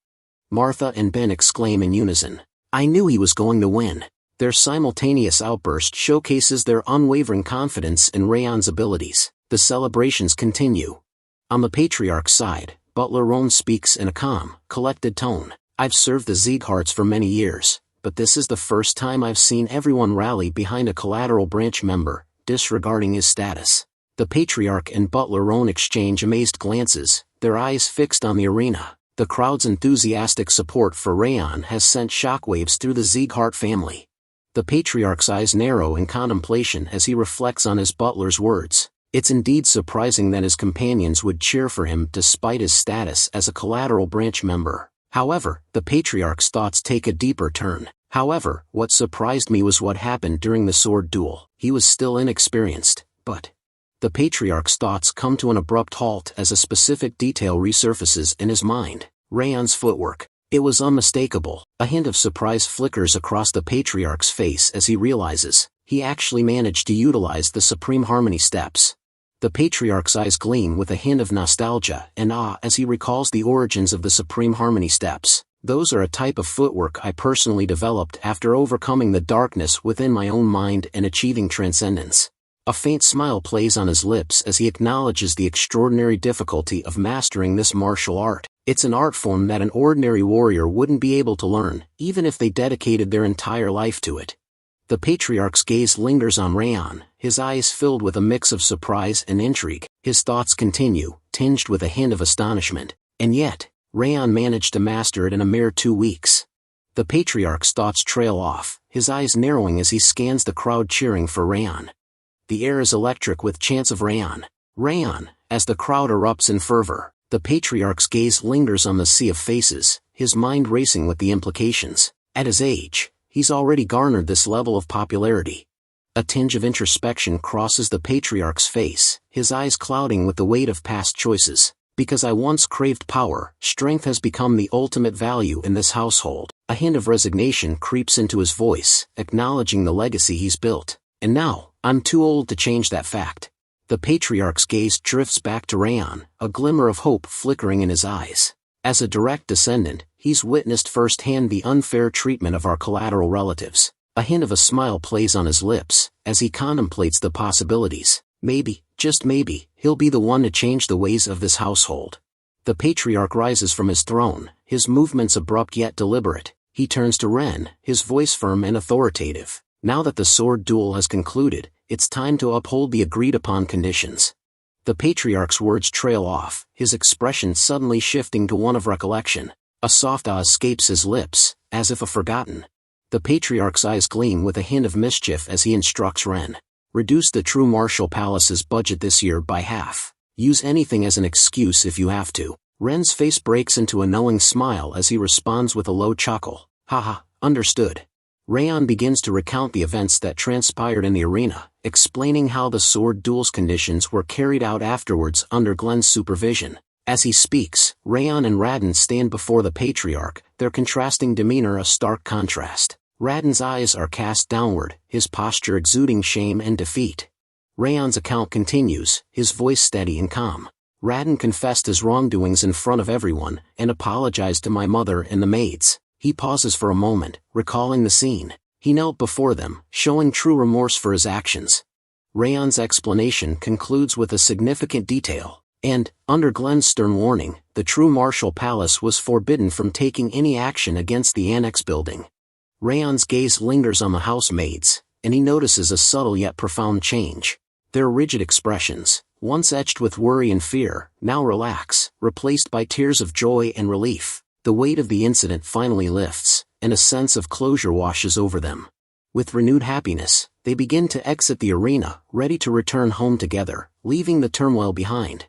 Martha and Ben exclaim in unison, I knew he was going to win. Their simultaneous outburst showcases their unwavering confidence in Raon's abilities. The celebrations continue. On the patriarch's side, Butler Raon speaks in a calm, collected tone. I've served the Siegharts for many years, but this is the first time I've seen everyone rally behind a collateral branch member, disregarding his status. The patriarch and Butler Raon exchange amazed glances, their eyes fixed on the arena. The crowd's enthusiastic support for Raon has sent shockwaves through the Sieghart family. The patriarch's eyes narrow in contemplation as he reflects on his butler's words. It's indeed surprising that his companions would cheer for him despite his status as a collateral branch member. However, the patriarch's thoughts take a deeper turn. However, what surprised me was what happened during the sword duel. He was still inexperienced, but... The patriarch's thoughts come to an abrupt halt as a specific detail resurfaces in his mind. Raon's footwork. It was unmistakable. A hint of surprise flickers across the patriarch's face as he realizes he actually managed to utilize the Supreme Harmony steps. The patriarch's eyes gleam with a hint of nostalgia and awe as he recalls the origins of the Supreme Harmony steps. Those are a type of footwork I personally developed after overcoming the darkness within my own mind and achieving transcendence. A faint smile plays on his lips as he acknowledges the extraordinary difficulty of mastering this martial art. It's an art form that an ordinary warrior wouldn't be able to learn, even if they dedicated their entire life to it. The patriarch's gaze lingers on Raon, his eyes filled with a mix of surprise and intrigue. His thoughts continue, tinged with a hint of astonishment. And yet, Raon managed to master it in a mere 2 weeks. The patriarch's thoughts trail off, his eyes narrowing as he scans the crowd cheering for Raon. The air is electric with chants of Raon. Raon, as the crowd erupts in fervor. The patriarch's gaze lingers on the sea of faces, his mind racing with the implications. At his age, he's already garnered this level of popularity. A tinge of introspection crosses the patriarch's face, his eyes clouding with the weight of past choices. Because I once craved power, strength has become the ultimate value in this household. A hint of resignation creeps into his voice, acknowledging the legacy he's built. And now, I'm too old to change that fact. The patriarch's gaze drifts back to Raon, a glimmer of hope flickering in his eyes. As a direct descendant, he's witnessed firsthand the unfair treatment of our collateral relatives. A hint of a smile plays on his lips, as he contemplates the possibilities. Maybe, just maybe, he'll be the one to change the ways of this household. The patriarch rises from his throne, his movements abrupt yet deliberate. He turns to Ren, his voice firm and authoritative. Now that the sword duel has concluded, it's time to uphold the agreed-upon conditions. The patriarch's words trail off, his expression suddenly shifting to one of recollection. A soft ah escapes his lips, as if forgotten. The patriarch's eyes gleam with a hint of mischief as he instructs Ren. Reduce the True Martial Palace's budget this year by half. Use anything as an excuse if you have to. Ren's face breaks into a knowing smile as he responds with a low chuckle. Haha, understood. Raon begins to recount the events that transpired in the arena, explaining how the sword duel's conditions were carried out afterwards under Glenn's supervision. As he speaks, Raon and Radin stand before the patriarch, their contrasting demeanor a stark contrast. Radin's eyes are cast downward, his posture exuding shame and defeat. Raon's account continues, his voice steady and calm. Radin confessed his wrongdoings in front of everyone, and apologized to my mother and the maids. He pauses for a moment, recalling the scene. He knelt before them, showing true remorse for his actions. Raon's explanation concludes with a significant detail. And, under Glenn's stern warning, the True Martial Palace was forbidden from taking any action against the annex building. Raon's gaze lingers on the housemaids, and he notices a subtle yet profound change. Their rigid expressions, once etched with worry and fear, now relax, replaced by tears of joy and relief. The weight of the incident finally lifts, and a sense of closure washes over them. With renewed happiness, they begin to exit the arena, ready to return home together, leaving the turmoil behind.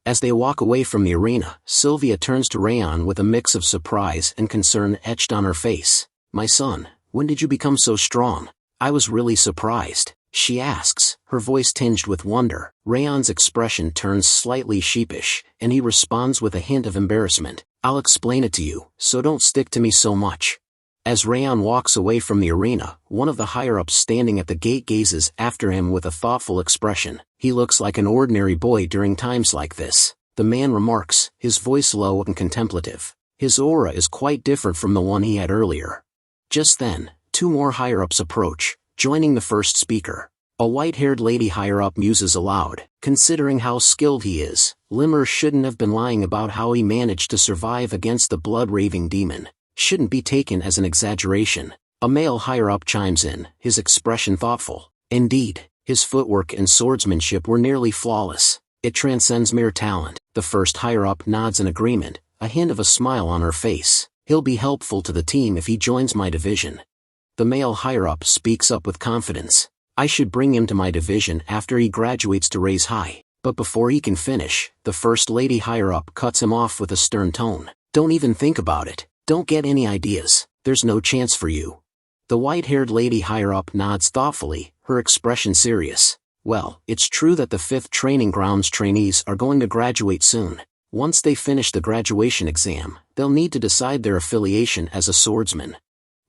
As they walk away from the arena, Sylvia turns to Raon with a mix of surprise and concern etched on her face. My son, when did you become so strong? I was really surprised, she asks, her voice tinged with wonder. Raon's expression turns slightly sheepish, and he responds with a hint of embarrassment. I'll explain it to you, so don't stick to me so much. As Raon walks away from the arena, one of the higher-ups standing at the gate gazes after him with a thoughtful expression. He looks like an ordinary boy during times like this, the man remarks, his voice low and contemplative. His aura is quite different from the one he had earlier. Just then, 2 more higher-ups approach, joining the first speaker. A white-haired lady higher-up muses aloud. Considering how skilled he is, Limmer shouldn't have been lying about how he managed to survive against the blood-raving demon. Shouldn't be taken as an exaggeration. A male higher-up chimes in, his expression thoughtful. Indeed, his footwork and swordsmanship were nearly flawless. It transcends mere talent. The first higher-up nods in agreement, a hint of a smile on her face. He'll be helpful to the team if he joins my division. The male higher-up speaks up with confidence. I should bring him to my division after he graduates to raise high. But before he can finish, the first lady higher-up cuts him off with a stern tone. Don't even think about it. Don't get any ideas. There's no chance for you. The white-haired lady higher-up nods thoughtfully, her expression serious. Well, it's true that the 5th Training Grounds trainees are going to graduate soon. Once they finish the graduation exam, they'll need to decide their affiliation as a swordsman.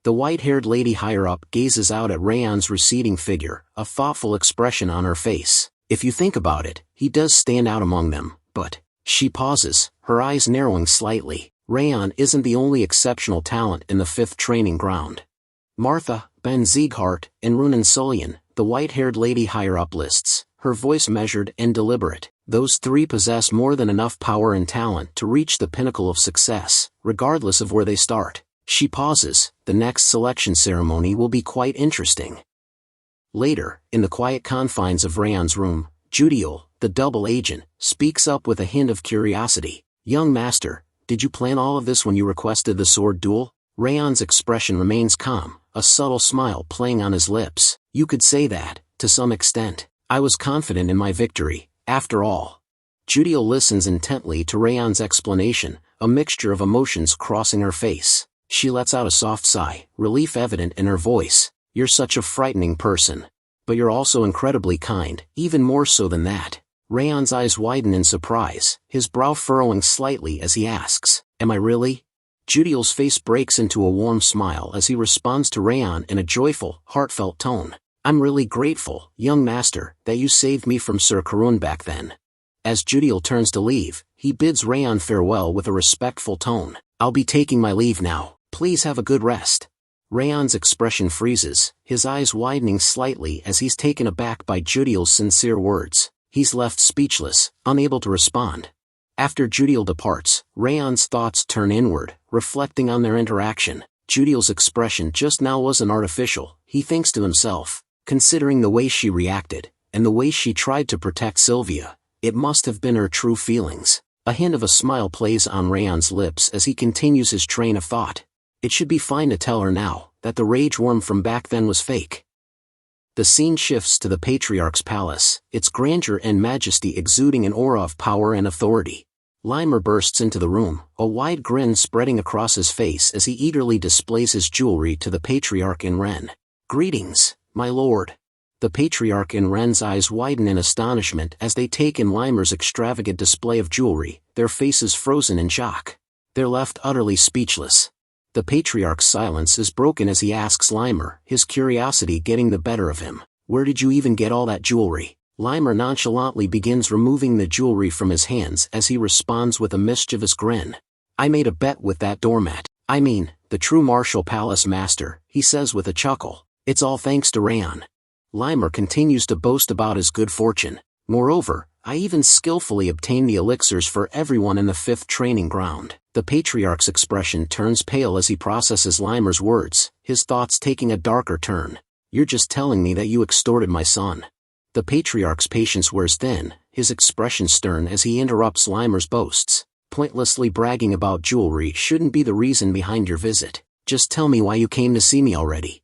The white-haired lady higher-up gazes out at Raon's receding figure, a thoughtful expression on her face. If you think about it, he does stand out among them, but... She pauses, her eyes narrowing slightly. Raon isn't the only exceptional talent in the 5th Training Ground. Martha, Ben Sieghart, and Runan Sullian, the white-haired lady higher up lists, her voice measured and deliberate. Those three possess more than enough power and talent to reach the pinnacle of success, regardless of where they start. She pauses. The next selection ceremony will be quite interesting. Later, in the quiet confines of Raon's room, Judiel, the double agent, speaks up with a hint of curiosity. Young master, did you plan all of this when you requested the sword duel? Raon's expression remains calm, a subtle smile playing on his lips. You could say that, to some extent. I was confident in my victory, after all. Judiel listens intently to Raon's explanation, a mixture of emotions crossing her face. She lets out a soft sigh, relief evident in her voice. You're such a frightening person. But you're also incredibly kind, even more so than that. Raon's eyes widen in surprise, his brow furrowing slightly as he asks, Am I really? Judiel's face breaks into a warm smile as he responds to Raon in a joyful, heartfelt tone. I'm really grateful, young master, that you saved me from Sir Karun back then. As Judiel turns to leave, he bids Raon farewell with a respectful tone. I'll be taking my leave now. Please have a good rest. Raon's expression freezes, his eyes widening slightly as he's taken aback by Judiel's sincere words. He's left speechless, unable to respond. After Judiel departs, Raon's thoughts turn inward, reflecting on their interaction. Judiel's expression just now wasn't artificial, he thinks to himself. Considering the way she reacted, and the way she tried to protect Sylvia, it must have been her true feelings. A hint of a smile plays on Raon's lips as he continues his train of thought. It should be fine to tell her now, that the rage worm from back then was fake. The scene shifts to the Patriarch's palace, its grandeur and majesty exuding an aura of power and authority. Limer bursts into the room, a wide grin spreading across his face as he eagerly displays his jewelry to the Patriarch in Ren. Greetings, my lord. The Patriarch in Ren's eyes widen in astonishment as they take in Limer's extravagant display of jewelry, their faces frozen in shock. They're left utterly speechless. The Patriarch's silence is broken as he asks Limer, his curiosity getting the better of him. Where did you even get all that jewelry? Limer nonchalantly begins removing the jewelry from his hands as he responds with a mischievous grin. I made a bet with that doormat. I mean, the true martial palace master, he says with a chuckle. It's all thanks to Raon. Limer continues to boast about his good fortune. Moreover, I even skillfully obtained the elixirs for everyone in the 5th training ground. The Patriarch's expression turns pale as he processes Limer's words, his thoughts taking a darker turn. You're just telling me that you extorted my son. The Patriarch's patience wears thin, his expression stern as he interrupts Limer's boasts. Pointlessly bragging about jewelry shouldn't be the reason behind your visit. Just tell me why you came to see me already.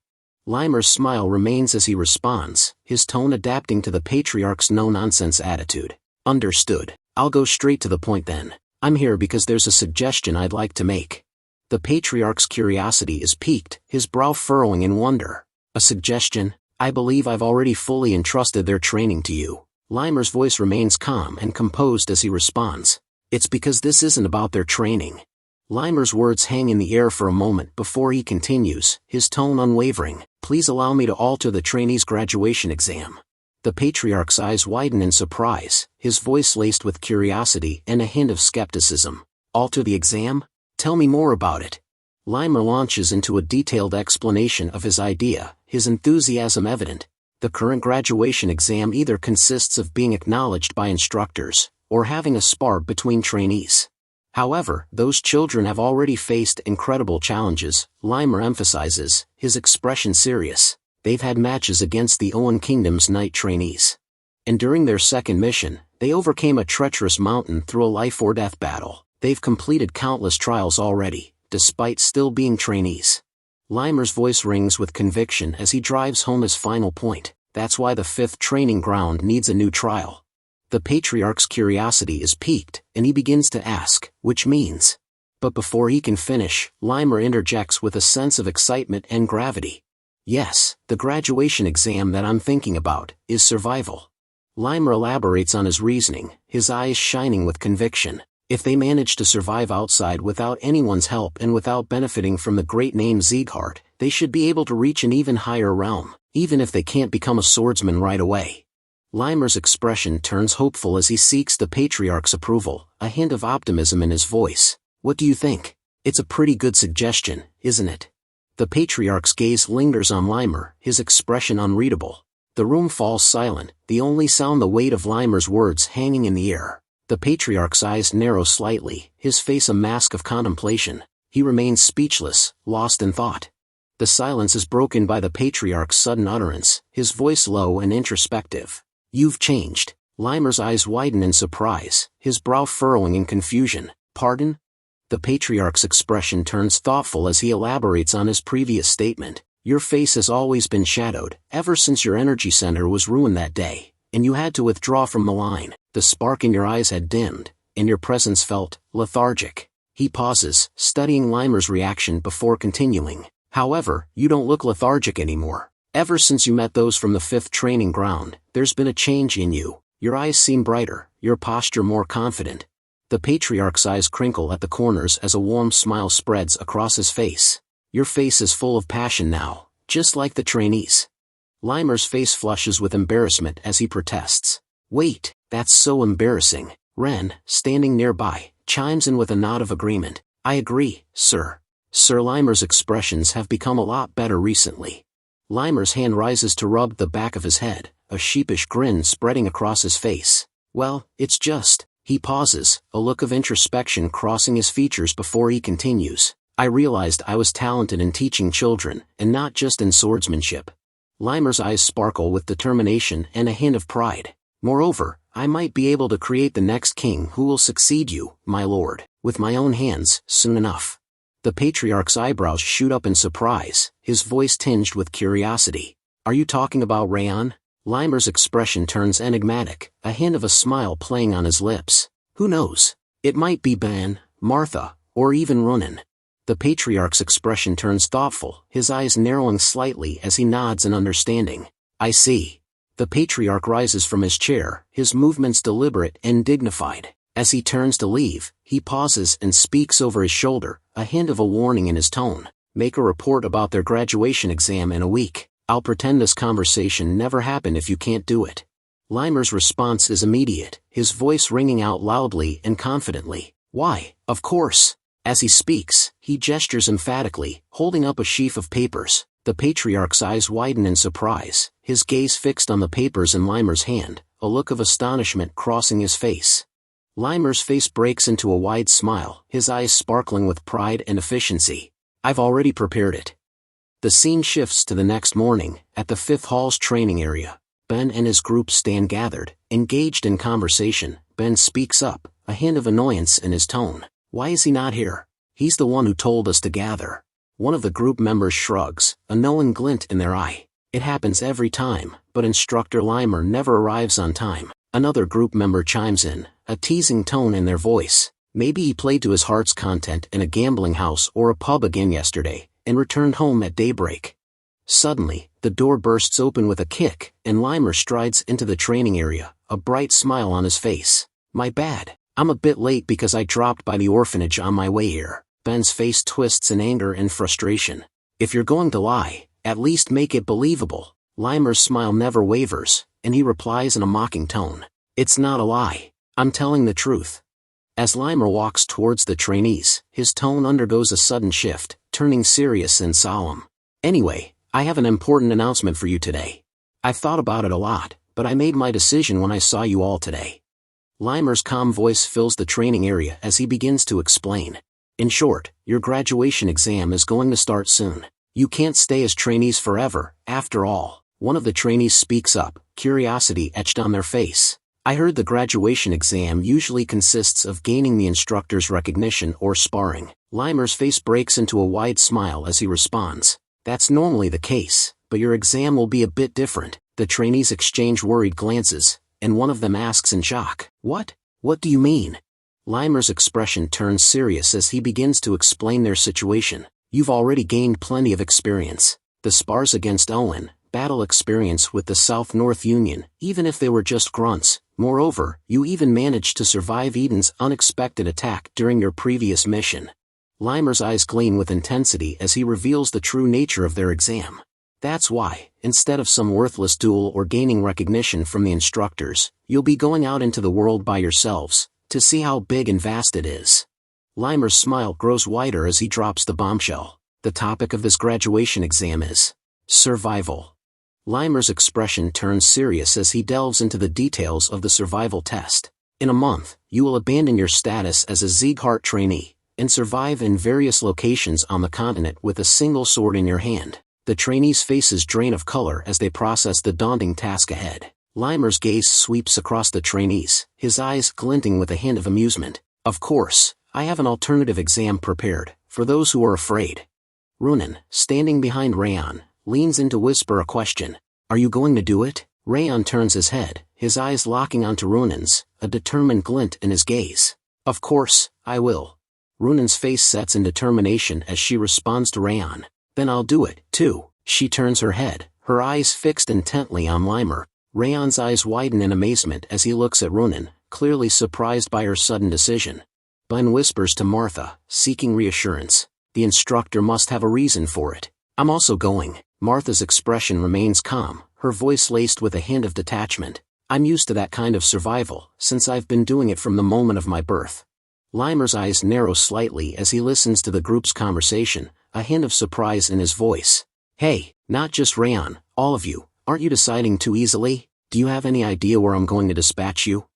Limer's smile remains as he responds, his tone adapting to the Patriarch's no-nonsense attitude. Understood. I'll go straight to the point then. I'm here because there's a suggestion I'd like to make. The Patriarch's curiosity is piqued, his brow furrowing in wonder. A suggestion? I believe I've already fully entrusted their training to you. Limer's voice remains calm and composed as he responds. It's because this isn't about their training. Limer's words hang in the air for a moment before he continues, his tone unwavering. Please allow me to alter the trainee's graduation exam. The Patriarch's eyes widen in surprise, his voice laced with curiosity and a hint of skepticism. Alter the exam? Tell me more about it. Limer launches into a detailed explanation of his idea, his enthusiasm evident. The current graduation exam either consists of being acknowledged by instructors, or having a spar between trainees. However, those children have already faced incredible challenges, Limer emphasizes, his expression serious. They've had matches against the Owen Kingdom's knight trainees. And during their second mission, they overcame a treacherous mountain through a life-or-death battle. They've completed countless trials already, despite still being trainees. Limer's voice rings with conviction as he drives home his final point. That's why the 5th training ground needs a new trial. The Patriarch's curiosity is piqued, and he begins to ask, which means? But before he can finish, Limer interjects with a sense of excitement and gravity. Yes, the graduation exam that I'm thinking about is survival. Limer elaborates on his reasoning, his eyes shining with conviction. If they manage to survive outside without anyone's help and without benefiting from the great name Sieghart, they should be able to reach an even higher realm, even if they can't become a swordsman right away. Limer's expression turns hopeful as he seeks the Patriarch's approval, a hint of optimism in his voice. What do you think? It's a pretty good suggestion, isn't it? The Patriarch's gaze lingers on Limer, his expression unreadable. The The room falls silent, the only sound the weight of Limer's words hanging in the air. The patriarch's eyes narrow slightly, his face a mask of contemplation. He remains speechless, lost in thought. The silence is broken by the patriarch's sudden utterance, his voice low and introspective. "You've changed." Limer's eyes widen in surprise, his brow furrowing in confusion. "Pardon?" The patriarch's expression turns thoughtful as he elaborates on his previous statement. "Your face has always been shadowed, ever since your energy center was ruined that day, and you had to withdraw from the line. The spark in your eyes had dimmed, and your presence felt lethargic." He pauses, studying Limer's reaction before continuing. "However, you don't look lethargic anymore. Ever since you met those from the 5th training ground, there's been a change in you. Your eyes seem brighter, your posture more confident." The patriarch's eyes crinkle at the corners as a warm smile spreads across his face. "Your face is full of passion now, just like the trainees." Limer's face flushes with embarrassment as he protests. "Wait, that's so embarrassing." Ren, standing nearby, chimes in with a nod of agreement. "I agree, sir." Sir Limer's expressions have become a lot better recently. Limer's hand rises to rub the back of his head, a sheepish grin spreading across his face. "Well, it's just..." He pauses, a look of introspection crossing his features before he continues. "I realized I was talented in teaching children, and not just in swordsmanship." Limer's eyes sparkle with determination and a hint of pride. "Moreover, I might be able to create the next king who will succeed you, my lord, with my own hands, soon enough." The patriarch's eyebrows shoot up in surprise, his voice tinged with curiosity. "Are you talking about Raon?" Limer's expression turns enigmatic, a hint of a smile playing on his lips. "Who knows? It might be Ben, Martha, or even Ronan." The patriarch's expression turns thoughtful, his eyes narrowing slightly as he nods in understanding. "I see." The patriarch rises from his chair, his movements deliberate and dignified. As he turns to leave, he pauses and speaks over his shoulder, a hint of a warning in his tone. "Make a report about their graduation exam in a week. I'll pretend this conversation never happened if you can't do it." Limer's response is immediate, his voice ringing out loudly and confidently. "Why, of course." As he speaks, he gestures emphatically, holding up a sheaf of papers. The patriarch's eyes widen in surprise, his gaze fixed on the papers in Limer's hand, a look of astonishment crossing his face. Limer's face breaks into a wide smile, his eyes sparkling with pride and efficiency. "I've already prepared it." The scene shifts to the next morning, at the 5th Hall's training area. Ben and his group stand gathered, engaged in conversation. Ben speaks up, a hint of annoyance in his tone. "Why is he not here? He's the one who told us to gather." One of the group members shrugs, a knowing glint in their eye. "It happens every time, but Instructor Limer never arrives on time." Another group member chimes in, a teasing tone in their voice. "Maybe he played to his heart's content in a gambling house or a pub again yesterday, and returned home at daybreak." Suddenly, the door bursts open with a kick, and Limer strides into the training area, a bright smile on his face. "My bad. I'm a bit late because I dropped by the orphanage on my way here." Ben's face twists in anger and frustration. "If you're going to lie, at least make it believable." Limer's smile never wavers, and he replies in a mocking tone. "It's not a lie. I'm telling the truth." As Limer walks towards the trainees, his tone undergoes a sudden shift, turning serious and solemn. "Anyway, I have an important announcement for you today. I've thought about it a lot, but I made my decision when I saw you all today." Limer's calm voice fills the training area as he begins to explain. "In short, your graduation exam is going to start soon. You can't stay as trainees forever, after all." One of the trainees speaks up, curiosity etched on their face. "I heard the graduation exam usually consists of gaining the instructor's recognition or sparring." Limer's face breaks into a wide smile as he responds. "That's normally the case, but your exam will be a bit different." The trainees exchange worried glances, and one of them asks in shock, "What? What do you mean?" Limer's expression turns serious as he begins to explain their situation. "You've already gained plenty of experience. The spars against Owen, battle experience with the South-North Union, even if they were just grunts. Moreover, you even managed to survive Eden's unexpected attack during your previous mission." Limer's eyes gleam with intensity as he reveals the true nature of their exam. "That's why, instead of some worthless duel or gaining recognition from the instructors, you'll be going out into the world by yourselves, to see how big and vast it is." Limer's smile grows wider as he drops the bombshell. The topic of this graduation exam is survival. Limer's expression turns serious as he delves into the details of the survival test. In a month, you will abandon your status as a Sieghart trainee, and survive in various locations on the continent with a single sword in your hand. The trainees' faces drain of color as they process the daunting task ahead. Limer's gaze sweeps across the trainees, his eyes glinting with a hint of amusement. Of course, I have an alternative exam prepared, for those who are afraid. Runan, standing behind Raon, leans in to whisper a question. Are you going to do it? Raon turns his head, his eyes locking onto Runan's, a determined glint in his gaze. Of course, I will. Runan's face sets in determination as she responds to Raon. Then I'll do it, too. She turns her head, her eyes fixed intently on Limer. Raon's eyes widen in amazement as he looks at Runan, clearly surprised by her sudden decision. Ben whispers to Martha, seeking reassurance. The instructor must have a reason for it. I'm also going. Martha's expression remains calm, her voice laced with a hint of detachment. I'm used to that kind of survival, since I've been doing it from the moment of my birth. Limer's eyes narrow slightly as he listens to the group's conversation, a hint of surprise in his voice. Hey, not just Raon, all of you, aren't you deciding too easily? Do you have any idea where I'm going to dispatch you?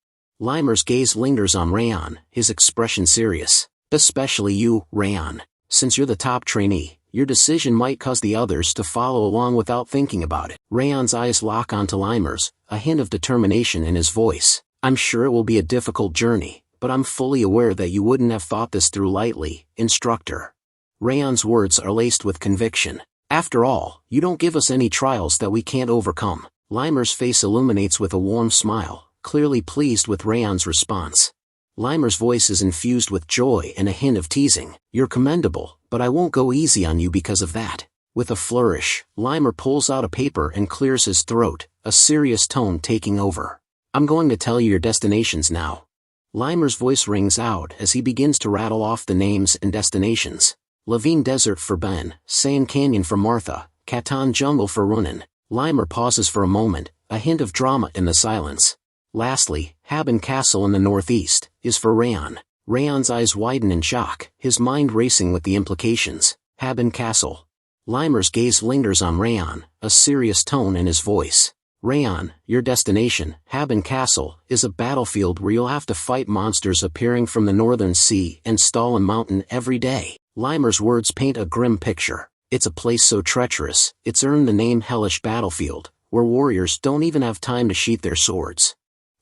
Limer's gaze lingers on Raon, his expression serious. Especially you, Raon. Since you're the top trainee, your decision might cause the others to follow along without thinking about it. Raon's eyes lock onto Limer's, a hint of determination in his voice. I'm sure it will be a difficult journey, but I'm fully aware that you wouldn't have thought this through lightly, instructor. Raon's words are laced with conviction. After all, you don't give us any trials that we can't overcome. Limer's face illuminates with a warm smile, clearly pleased with Raon's response. Limer's voice is infused with joy and a hint of teasing. You're commendable, but I won't go easy on you because of that. With a flourish, Limer pulls out a paper and clears his throat, a serious tone taking over. I'm going to tell you your destinations now. Limer's voice rings out as he begins to rattle off the names and destinations. Levine Desert for Ben, Sand Canyon for Martha, Catan Jungle for Runan. Limer pauses for a moment, a hint of drama in the silence. Lastly, Haben Castle in the northeast, is for Raon. Raon's eyes widen in shock, his mind racing with the implications. Haben Castle. Limer's gaze lingers on Raon, a serious tone in his voice. Raon, your destination, Haben Castle, is a battlefield where you'll have to fight monsters appearing from the northern sea and Stalin Mountain every day. Limer's words paint a grim picture. It's a place so treacherous, it's earned the name Hellish Battlefield, where warriors don't even have time to sheath their swords.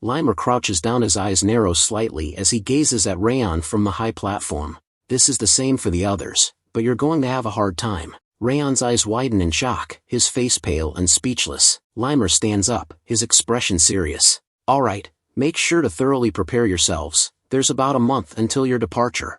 Limer crouches down, his eyes narrow slightly as he gazes at Raon from the high platform. This is the same for the others, but you're going to have a hard time. Raon's eyes widen in shock, his face pale and speechless. Limer stands up, his expression serious. All right, make sure to thoroughly prepare yourselves. There's about a month until your departure.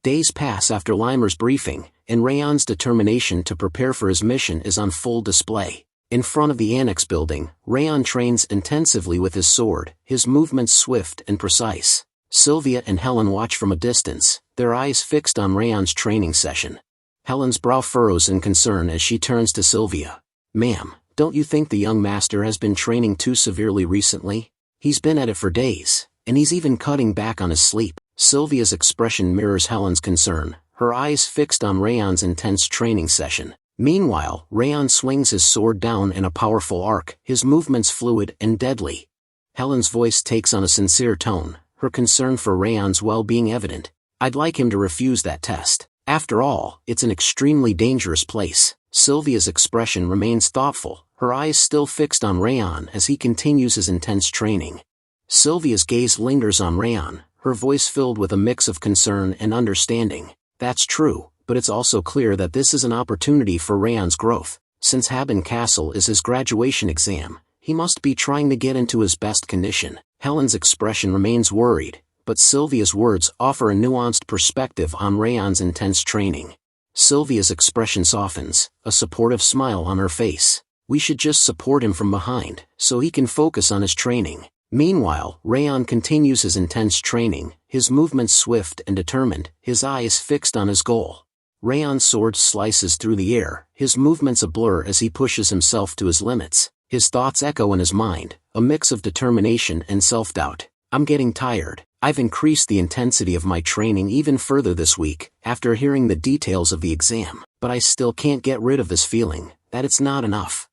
Days pass after Limer's briefing, and Raon's determination to prepare for his mission is on full display. In front of the annex building, Raon trains intensively with his sword, his movements swift and precise. Sylvia and Helen watch from a distance, their eyes fixed on Raon's training session. Helen's brow furrows in concern as she turns to Sylvia. Ma'am, don't you think the young master has been training too severely recently? He's been at it for days, and he's even cutting back on his sleep. Sylvia's expression mirrors Helen's concern, her eyes fixed on Raon's intense training session. Meanwhile, Raon swings his sword down in a powerful arc, his movements fluid and deadly. Helen's voice takes on a sincere tone, her concern for Raon's well-being evident. I'd like him to refuse that test. After all, it's an extremely dangerous place. Sylvia's expression remains thoughtful, her eyes still fixed on Raon as he continues his intense training. Sylvia's gaze lingers on Raon, her voice filled with a mix of concern and understanding. That's true, but it's also clear that this is an opportunity for Raon's growth. Since Haben Castle is his graduation exam, he must be trying to get into his best condition. Helen's expression remains worried, but Sylvia's words offer a nuanced perspective on Raon's intense training. Sylvia's expression softens, a supportive smile on her face. We should just support him from behind, so he can focus on his training. Meanwhile, Raon continues his intense training, his movements swift and determined, his eyes fixed on his goal. Raon's sword slices through the air, his movements a blur as he pushes himself to his limits. His thoughts echo in his mind, a mix of determination and self-doubt. I'm getting tired. I've increased the intensity of my training even further this week, after hearing the details of the exam, but I still can't get rid of this feeling that it's not enough.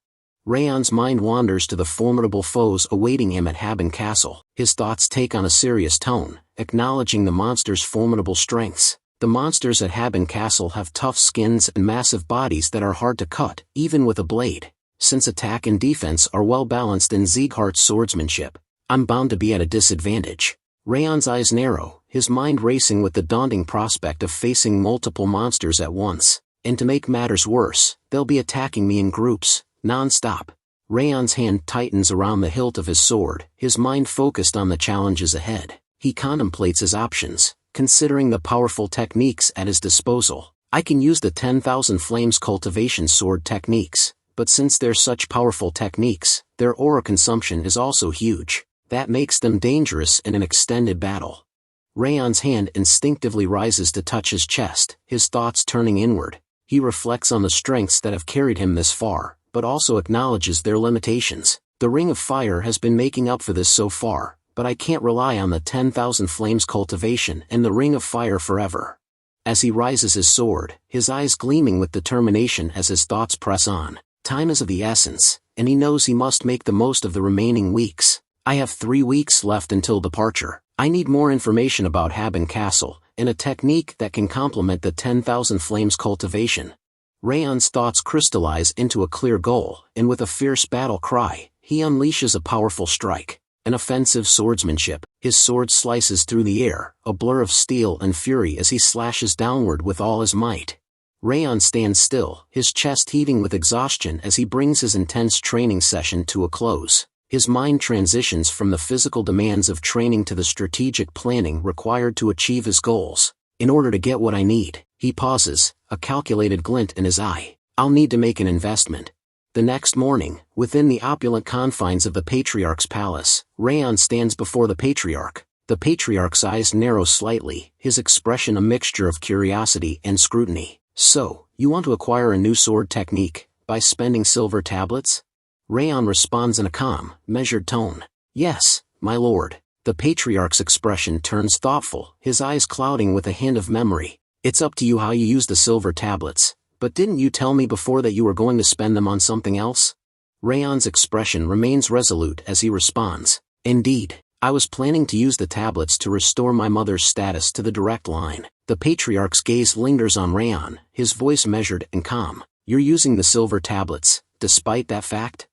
Raon's mind wanders to the formidable foes awaiting him at Haben Castle. His thoughts take on a serious tone, acknowledging the monster's formidable strengths. The monsters at Haben Castle have tough skins and massive bodies that are hard to cut, even with a blade. Since attack and defense are well balanced in Sieghart's swordsmanship, I'm bound to be at a disadvantage. Raon's eyes narrow, his mind racing with the daunting prospect of facing multiple monsters at once. And to make matters worse, they'll be attacking me in groups, non-stop. Raon's hand tightens around the hilt of his sword, his mind focused on the challenges ahead. He contemplates his options, considering the powerful techniques at his disposal. I can use the 10,000 Flames cultivation sword techniques, but since they're such powerful techniques, their aura consumption is also huge. That makes them dangerous in an extended battle. Raon's hand instinctively rises to touch his chest, his thoughts turning inward. He reflects on the strengths that have carried him this far, but also acknowledges their limitations. The Ring of Fire has been making up for this so far, but I can't rely on the 10,000 Flames cultivation and the Ring of Fire forever. As he raises his sword, his eyes gleaming with determination as his thoughts press on. Time is of the essence, and he knows he must make the most of the remaining weeks. I have 3 weeks left until departure. I need more information about Haben Castle, and a technique that can complement the 10,000 Flames cultivation. Raon's thoughts crystallize into a clear goal, and with a fierce battle cry, he unleashes a powerful strike. An offensive swordsmanship, his sword slices through the air, a blur of steel and fury as he slashes downward with all his might. Raon stands still, his chest heaving with exhaustion as he brings his intense training session to a close. His mind transitions from the physical demands of training to the strategic planning required to achieve his goals. In order to get what I need, he pauses, a calculated glint in his eye. I'll need to make an investment. The next morning, within the opulent confines of the Patriarch's palace, Raon stands before the Patriarch. The Patriarch's eyes narrow slightly, his expression a mixture of curiosity and scrutiny. So, you want to acquire a new sword technique, by spending silver tablets? Raon responds in a calm, measured tone. Yes, my lord. The Patriarch's expression turns thoughtful, his eyes clouding with a hint of memory. It's up to you how you use the silver tablets, but didn't you tell me before that you were going to spend them on something else? Raon's expression remains resolute as he responds. Indeed, I was planning to use the tablets to restore my mother's status to the direct line. The Patriarch's gaze lingers on Raon, his voice measured and calm. You're using the silver tablets, despite that fact?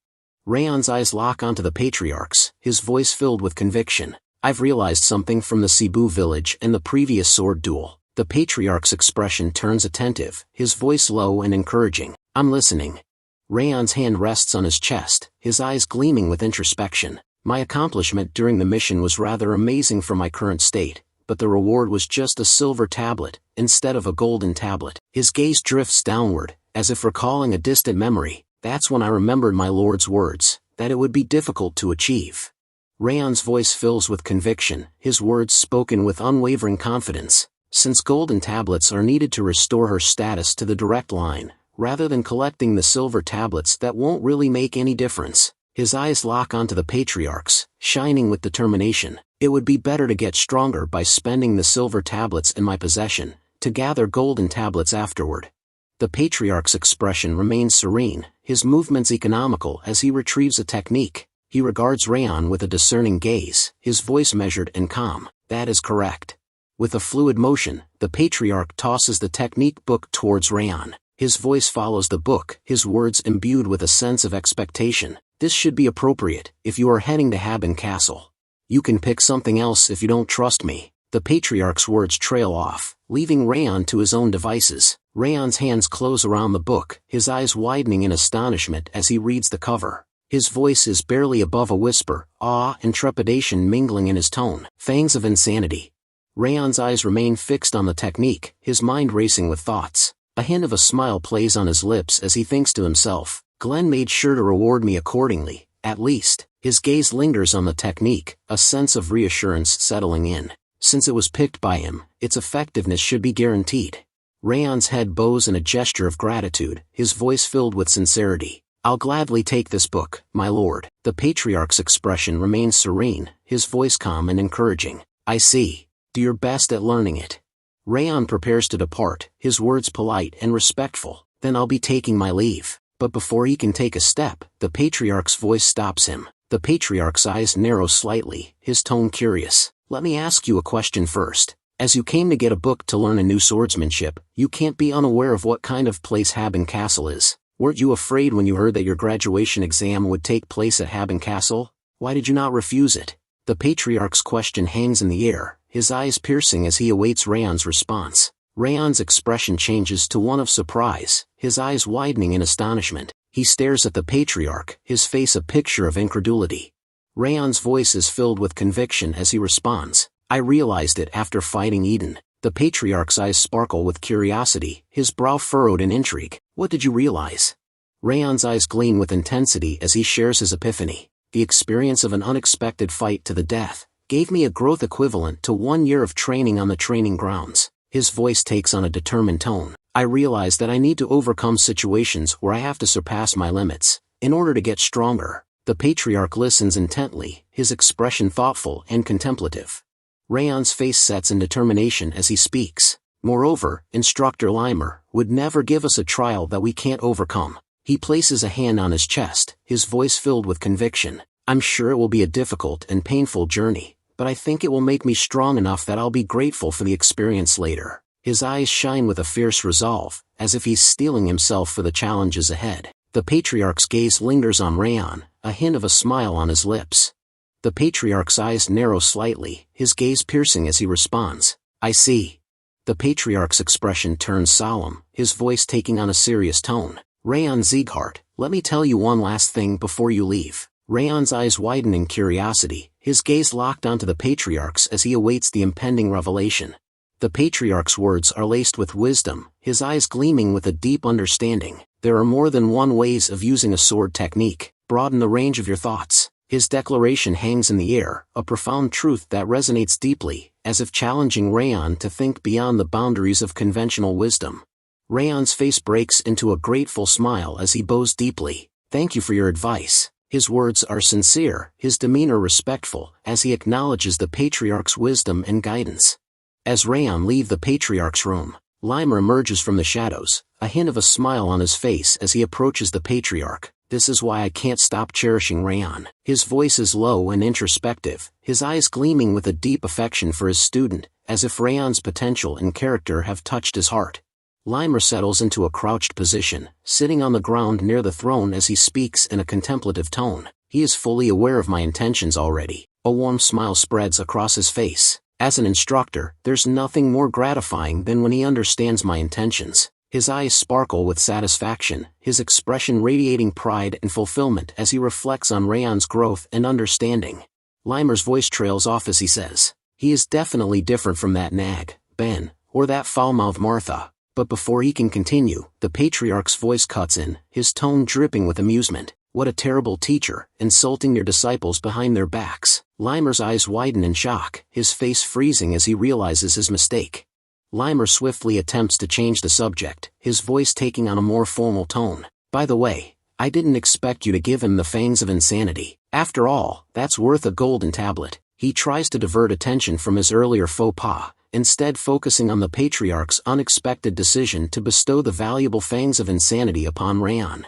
Raon's eyes lock onto the Patriarch's, his voice filled with conviction. I've realized something from the Cebu village and the previous sword duel. The Patriarch's expression turns attentive, his voice low and encouraging. I'm listening. Raon's hand rests on his chest, his eyes gleaming with introspection. My accomplishment during the mission was rather amazing for my current state, but the reward was just a silver tablet, instead of a golden tablet. His gaze drifts downward, as if recalling a distant memory. That's when I remembered my lord's words, that it would be difficult to achieve. Raon's voice fills with conviction, his words spoken with unwavering confidence. Since golden tablets are needed to restore her status to the direct line, rather than collecting the silver tablets that won't really make any difference. His eyes lock onto the Patriarch's, shining with determination. It would be better to get stronger by spending the silver tablets in my possession, to gather golden tablets afterward. The Patriarch's expression remains serene, his movements economical as he retrieves a technique. He regards Raon with a discerning gaze, his voice measured and calm. That is correct. With a fluid motion, the Patriarch tosses the technique book towards Raon. His voice follows the book, his words imbued with a sense of expectation. This should be appropriate, if you are heading to Haben Castle. You can pick something else if you don't trust me. The Patriarch's words trail off, leaving Raon to his own devices. Raon's hands close around the book, his eyes widening in astonishment as he reads the cover. His voice is barely above a whisper, awe and trepidation mingling in his tone. Fangs of insanity. Raon's eyes remain fixed on the technique, his mind racing with thoughts. A hint of a smile plays on his lips as he thinks to himself, Glenn made sure to reward me accordingly, at least. His gaze lingers on the technique, a sense of reassurance settling in. Since it was picked by him, its effectiveness should be guaranteed. Raon's head bows in a gesture of gratitude, his voice filled with sincerity. I'll gladly take this book, my lord. The Patriarch's expression remains serene, his voice calm and encouraging. I see. Do your best at learning it. Raon prepares to depart, his words polite and respectful. Then I'll be taking my leave. But before he can take a step, the Patriarch's voice stops him. The Patriarch's eyes narrow slightly, his tone curious. Let me ask you a question first. As you came to get a book to learn a new swordsmanship, you can't be unaware of what kind of place Haben Castle is. Weren't you afraid when you heard that your graduation exam would take place at Haben Castle? Why did you not refuse it? The Patriarch's question hangs in the air, his eyes piercing as he awaits Raon's response. Raon's expression changes to one of surprise, his eyes widening in astonishment. He stares at the Patriarch, his face a picture of incredulity. Raon's voice is filled with conviction as he responds, I realized it after fighting Eden. The Patriarch's eyes sparkle with curiosity, his brow furrowed in intrigue. What did you realize? Raon's eyes gleam with intensity as he shares his epiphany. The experience of an unexpected fight to the death gave me a growth equivalent to 1 year of training on the training grounds. His voice takes on a determined tone. I realize that I need to overcome situations where I have to surpass my limits, in order to get stronger. The Patriarch listens intently, his expression thoughtful and contemplative. Raon's face sets in determination as he speaks. Moreover, Instructor Limer would never give us a trial that we can't overcome. He places a hand on his chest, his voice filled with conviction. I'm sure it will be a difficult and painful journey, but I think it will make me strong enough that I'll be grateful for the experience later. His eyes shine with a fierce resolve, as if he's steeling himself for the challenges ahead. The Patriarch's gaze lingers on Raon, a hint of a smile on his lips. The Patriarch's eyes narrow slightly, his gaze piercing as he responds, I see. The Patriarch's expression turns solemn, his voice taking on a serious tone. Raon Sieghart, let me tell you one last thing before you leave. Raon's eyes widen in curiosity, his gaze locked onto the Patriarch's as he awaits the impending revelation. The Patriarch's words are laced with wisdom, his eyes gleaming with a deep understanding. There are more than one ways of using a sword technique. Broaden the range of your thoughts. His declaration hangs in the air, a profound truth that resonates deeply, as if challenging Raon to think beyond the boundaries of conventional wisdom. Raon's face breaks into a grateful smile as he bows deeply. Thank you for your advice. His words are sincere, his demeanor respectful, as he acknowledges the Patriarch's wisdom and guidance. As Raon leaves the Patriarch's room, Limer emerges from the shadows, a hint of a smile on his face as he approaches the Patriarch. This is why I can't stop cherishing Raon. His voice is low and introspective, his eyes gleaming with a deep affection for his student, as if Raon's potential and character have touched his heart. Limer settles into a crouched position, sitting on the ground near the throne as he speaks in a contemplative tone. He is fully aware of my intentions already. A warm smile spreads across his face. As an instructor, there's nothing more gratifying than when he understands my intentions. His eyes sparkle with satisfaction, his expression radiating pride and fulfillment as he reflects on Raon's growth and understanding. Limer's voice trails off as he says, he is definitely different from that nag, Ben, or that foul-mouthed Martha. But before he can continue, the Patriarch's voice cuts in, his tone dripping with amusement. What a terrible teacher, insulting your disciples behind their backs. Limer's eyes widen in shock, his face freezing as he realizes his mistake. Limer swiftly attempts to change the subject, his voice taking on a more formal tone. By the way, I didn't expect you to give him the fangs of insanity. After all, that's worth a golden tablet. He tries to divert attention from his earlier faux pas, instead focusing on the Patriarch's unexpected decision to bestow the valuable fangs of insanity upon Raon.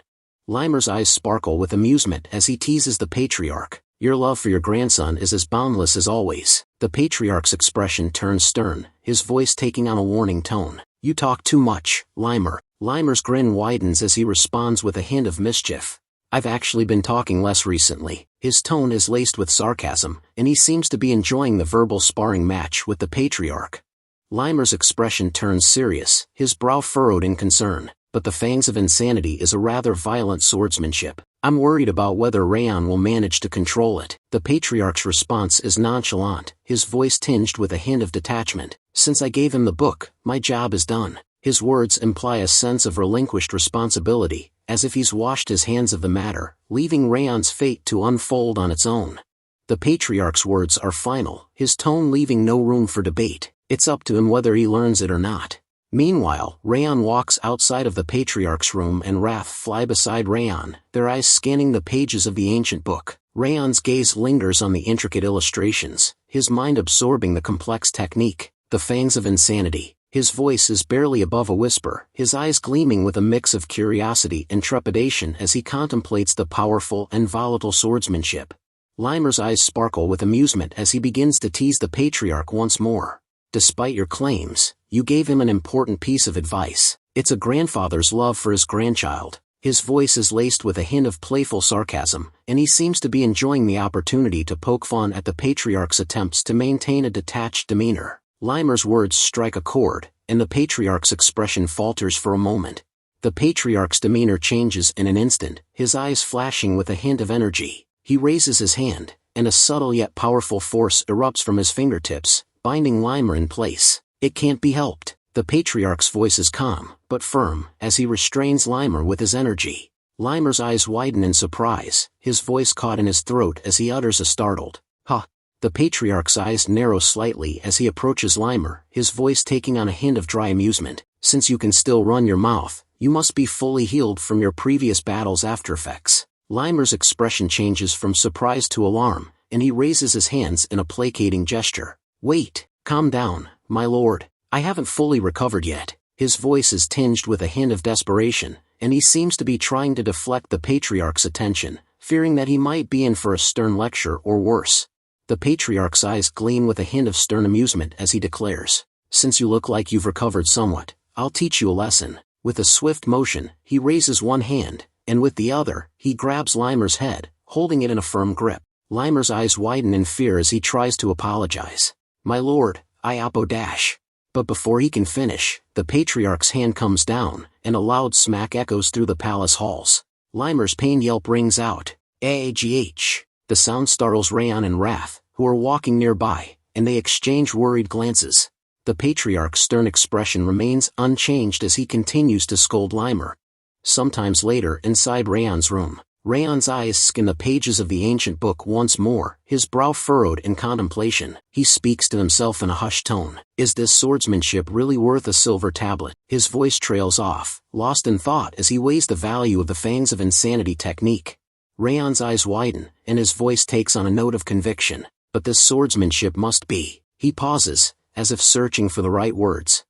Limer's eyes sparkle with amusement as he teases the Patriarch. Your love for your grandson is as boundless as always. The Patriarch's expression turns stern, his voice taking on a warning tone. You talk too much, Limer. Limer's grin widens as he responds with a hint of mischief. I've actually been talking less recently. His tone is laced with sarcasm, and he seems to be enjoying the verbal sparring match with the Patriarch. Limer's expression turns serious, his brow furrowed in concern. But the fangs of insanity is a rather violent swordsmanship. I'm worried about whether Raon will manage to control it. The Patriarch's response is nonchalant, his voice tinged with a hint of detachment. Since I gave him the book, my job is done. His words imply a sense of relinquished responsibility, as if he's washed his hands of the matter, leaving Raon's fate to unfold on its own. The Patriarch's words are final, his tone leaving no room for debate. It's up to him whether he learns it or not. Meanwhile, Raon walks outside of the Patriarch's room and Wrath fly beside Raon, their eyes scanning the pages of the ancient book. Raon's gaze lingers on the intricate illustrations, his mind absorbing the complex technique. The fangs of insanity. His voice is barely above a whisper, his eyes gleaming with a mix of curiosity and trepidation as he contemplates the powerful and volatile swordsmanship. Limer's eyes sparkle with amusement as he begins to tease the patriarch once more. Despite your claims, you gave him an important piece of advice. It's a grandfather's love for his grandchild. His voice is laced with a hint of playful sarcasm, and he seems to be enjoying the opportunity to poke fun at the patriarch's attempts to maintain a detached demeanor. Limer's words strike a chord, and the patriarch's expression falters for a moment. The patriarch's demeanor changes in an instant, his eyes flashing with a hint of energy. He raises his hand, and a subtle yet powerful force erupts from his fingertips, binding Limer in place. It can't be helped. The patriarch's voice is calm, but firm, as he restrains Limer with his energy. Limer's eyes widen in surprise, his voice caught in his throat as he utters a startled, "Ha!" The patriarch's eyes narrow slightly as he approaches Limer, his voice taking on a hint of dry amusement. "Since you can still run your mouth, you must be fully healed from your previous battle's aftereffects." Limer's expression changes from surprise to alarm, and he raises his hands in a placating gesture. "Wait, calm down, my lord. I haven't fully recovered yet." His voice is tinged with a hint of desperation, and he seems to be trying to deflect the patriarch's attention, fearing that he might be in for a stern lecture or worse. The patriarch's eyes gleam with a hint of stern amusement as he declares, "Since you look like you've recovered somewhat, I'll teach you a lesson." With a swift motion, he raises one hand, and with the other, he grabs Limer's head, holding it in a firm grip. Limer's eyes widen in fear as he tries to apologize. "My lord, I apodash." But before he can finish, the patriarch's hand comes down, and a loud smack echoes through the palace halls. Limer's pain yelp rings out, "Agh!" The sound startles Raon and Wrath, who are walking nearby, and they exchange worried glances. The patriarch's stern expression remains unchanged as he continues to scold Limer. Sometimes later, inside Raon's room, Raon's eyes skim the pages of the ancient book once more, his brow furrowed in contemplation. He speaks to himself in a hushed tone. Is this swordsmanship really worth a silver tablet? His voice trails off, lost in thought as he weighs the value of the Fangs of Insanity technique. Raon's eyes widen, and his voice takes on a note of conviction. But this swordsmanship must be. He pauses, as if searching for the right words.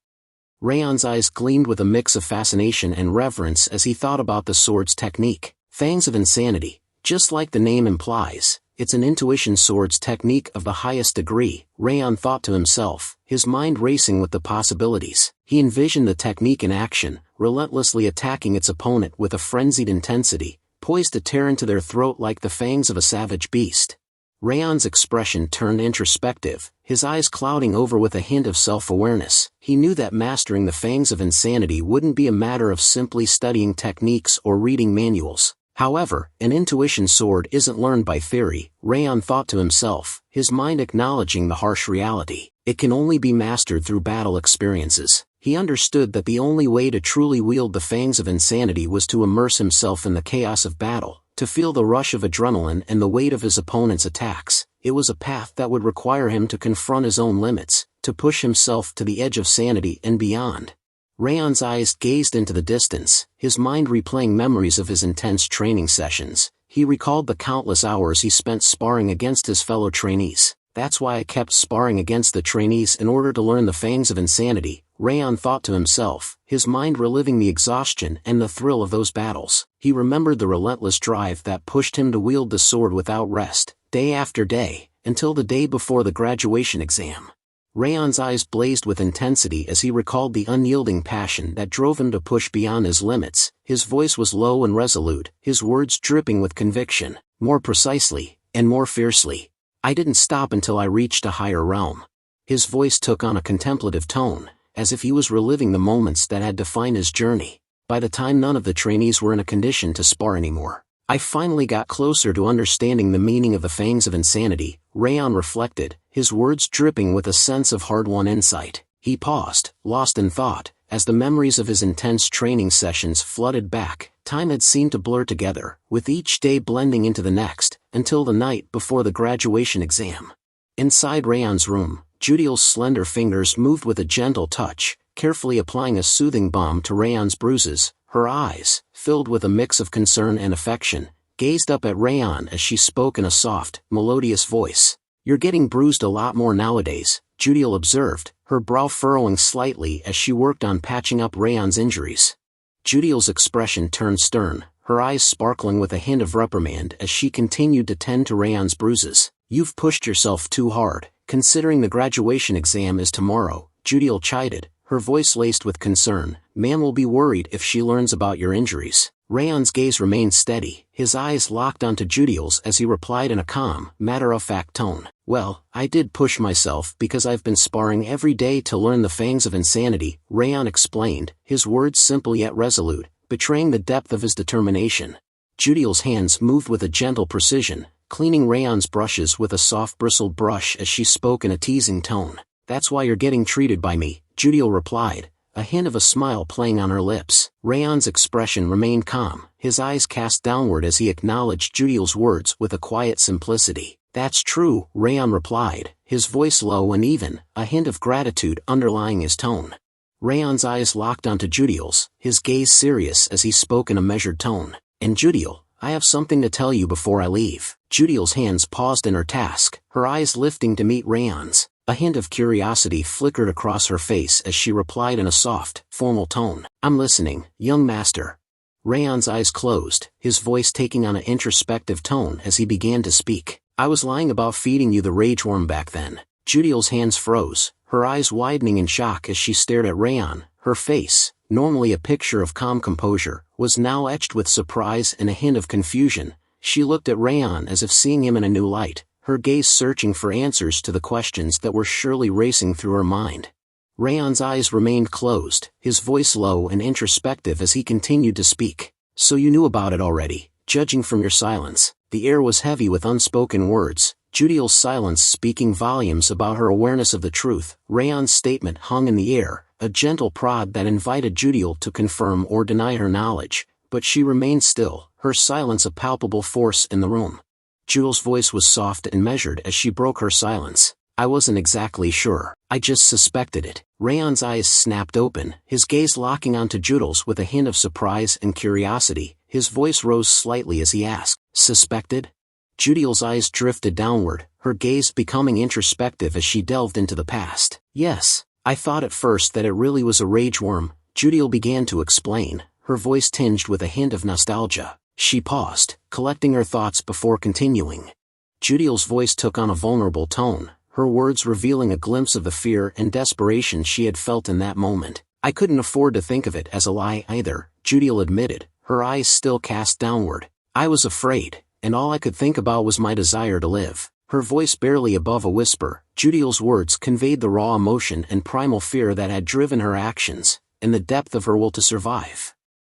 Raon's eyes gleamed with a mix of fascination and reverence as he thought about the sword's technique. Fangs of Insanity, just like the name implies, it's an intuition sword's technique of the highest degree, Raon thought to himself, his mind racing with the possibilities. He envisioned the technique in action, relentlessly attacking its opponent with a frenzied intensity, poised to tear into their throat like the fangs of a savage beast. Raon's expression turned introspective, his eyes clouding over with a hint of self-awareness. He knew that mastering the Fangs of Insanity wouldn't be a matter of simply studying techniques or reading manuals. However, an intuition sword isn't learned by theory, Raon thought to himself, his mind acknowledging the harsh reality. It can only be mastered through battle experiences. He understood that the only way to truly wield the Fangs of Insanity was to immerse himself in the chaos of battle, to feel the rush of adrenaline and the weight of his opponent's attacks. It was a path that would require him to confront his own limits, to push himself to the edge of sanity and beyond. Raon's eyes gazed into the distance, his mind replaying memories of his intense training sessions. He recalled the countless hours he spent sparring against his fellow trainees. "That's why I kept sparring against the trainees in order to learn the Fangs of Insanity," Raon thought to himself, his mind reliving the exhaustion and the thrill of those battles. He remembered the relentless drive that pushed him to wield the sword without rest, day after day, until the day before the graduation exam. Raon's eyes blazed with intensity as he recalled the unyielding passion that drove him to push beyond his limits. His voice was low and resolute, his words dripping with conviction. More precisely, and more fiercely, "I didn't stop until I reached a higher realm." His voice took on a contemplative tone, as if he was reliving the moments that had defined his journey. By the time none of the trainees were in a condition to spar anymore, I finally got closer to understanding the meaning of the Fangs of Insanity, Raon reflected, his words dripping with a sense of hard-won insight. He paused, lost in thought, as the memories of his intense training sessions flooded back. Time had seemed to blur together, with each day blending into the next, until the night before the graduation exam. Inside Raon's room, Judiel's slender fingers moved with a gentle touch, carefully applying a soothing balm to Raon's bruises. Her eyes, filled with a mix of concern and affection, gazed up at Raon as she spoke in a soft, melodious voice. "You're getting bruised a lot more nowadays, Judiel observed, her brow furrowing slightly as she worked on patching up Raon's injuries. Judiel's expression turned stern, her eyes sparkling with a hint of reprimand as she continued to tend to Raon's bruises. "You've pushed yourself too hard, considering the graduation exam is tomorrow," Judiel chided, her voice laced with concern. "Man will be worried if she learns about your injuries." Raon's gaze remained steady, his eyes locked onto Judiel's as he replied in a calm, matter-of-fact tone. "Well, I did push myself because I've been sparring every day to learn the fangs of insanity," Raon explained, his words simple yet resolute, betraying the depth of his determination. Judiel's hands moved with a gentle precision, cleaning Raon's brushes with a soft bristled brush as she spoke in a teasing tone. "That's why you're getting treated by me," Judiel replied, a hint of a smile playing on her lips. Raon's expression remained calm, his eyes cast downward as he acknowledged Judiel's words with a quiet simplicity. "That's true," Raon replied, his voice low and even, a hint of gratitude underlying his tone. Raon's eyes locked onto Judiel's, his gaze serious as he spoke in a measured tone. "And Judiel, I have something to tell you before I leave." Judiel's hands paused in her task, her eyes lifting to meet Raon's. A hint of curiosity flickered across her face as she replied in a soft, formal tone. "I'm listening, young master." Raon's eyes closed, his voice taking on an introspective tone as he began to speak. "I was lying about feeding you the rage worm back then." Judiel's hands froze, her eyes widening in shock as she stared at Raon. Her face, normally a picture of calm composure, was now etched with surprise and a hint of confusion. She looked at Raon as if seeing him in a new light, her gaze searching for answers to the questions that were surely racing through her mind. Raon's eyes remained closed, his voice low and introspective as he continued to speak. "So you knew about it already, judging from your silence." The air was heavy with unspoken words, Judiel's silence speaking volumes about her awareness of the truth. Raon's statement hung in the air, a gentle prod that invited Judiel to confirm or deny her knowledge, but she remained still, her silence a palpable force in the room. Judiel's voice was soft and measured as she broke her silence. "I wasn't exactly sure, I just suspected it." Raon's eyes snapped open, his gaze locking onto Judiel's with a hint of surprise and curiosity. His voice rose slightly as he asked, "Suspected?" Judiel's eyes drifted downward, her gaze becoming introspective as she delved into the past. "Yes, I thought at first that it really was a rage worm," Judiel began to explain, her voice tinged with a hint of nostalgia. She paused, collecting her thoughts before continuing. Judiel's voice took on a vulnerable tone, her words revealing a glimpse of the fear and desperation she had felt in that moment. "I couldn't afford to think of it as a lie either," Judiel admitted, her eyes still cast downward. "I was afraid, and all I could think about was my desire to live." Her voice barely above a whisper, Judiel's words conveyed the raw emotion and primal fear that had driven her actions, and the depth of her will to survive.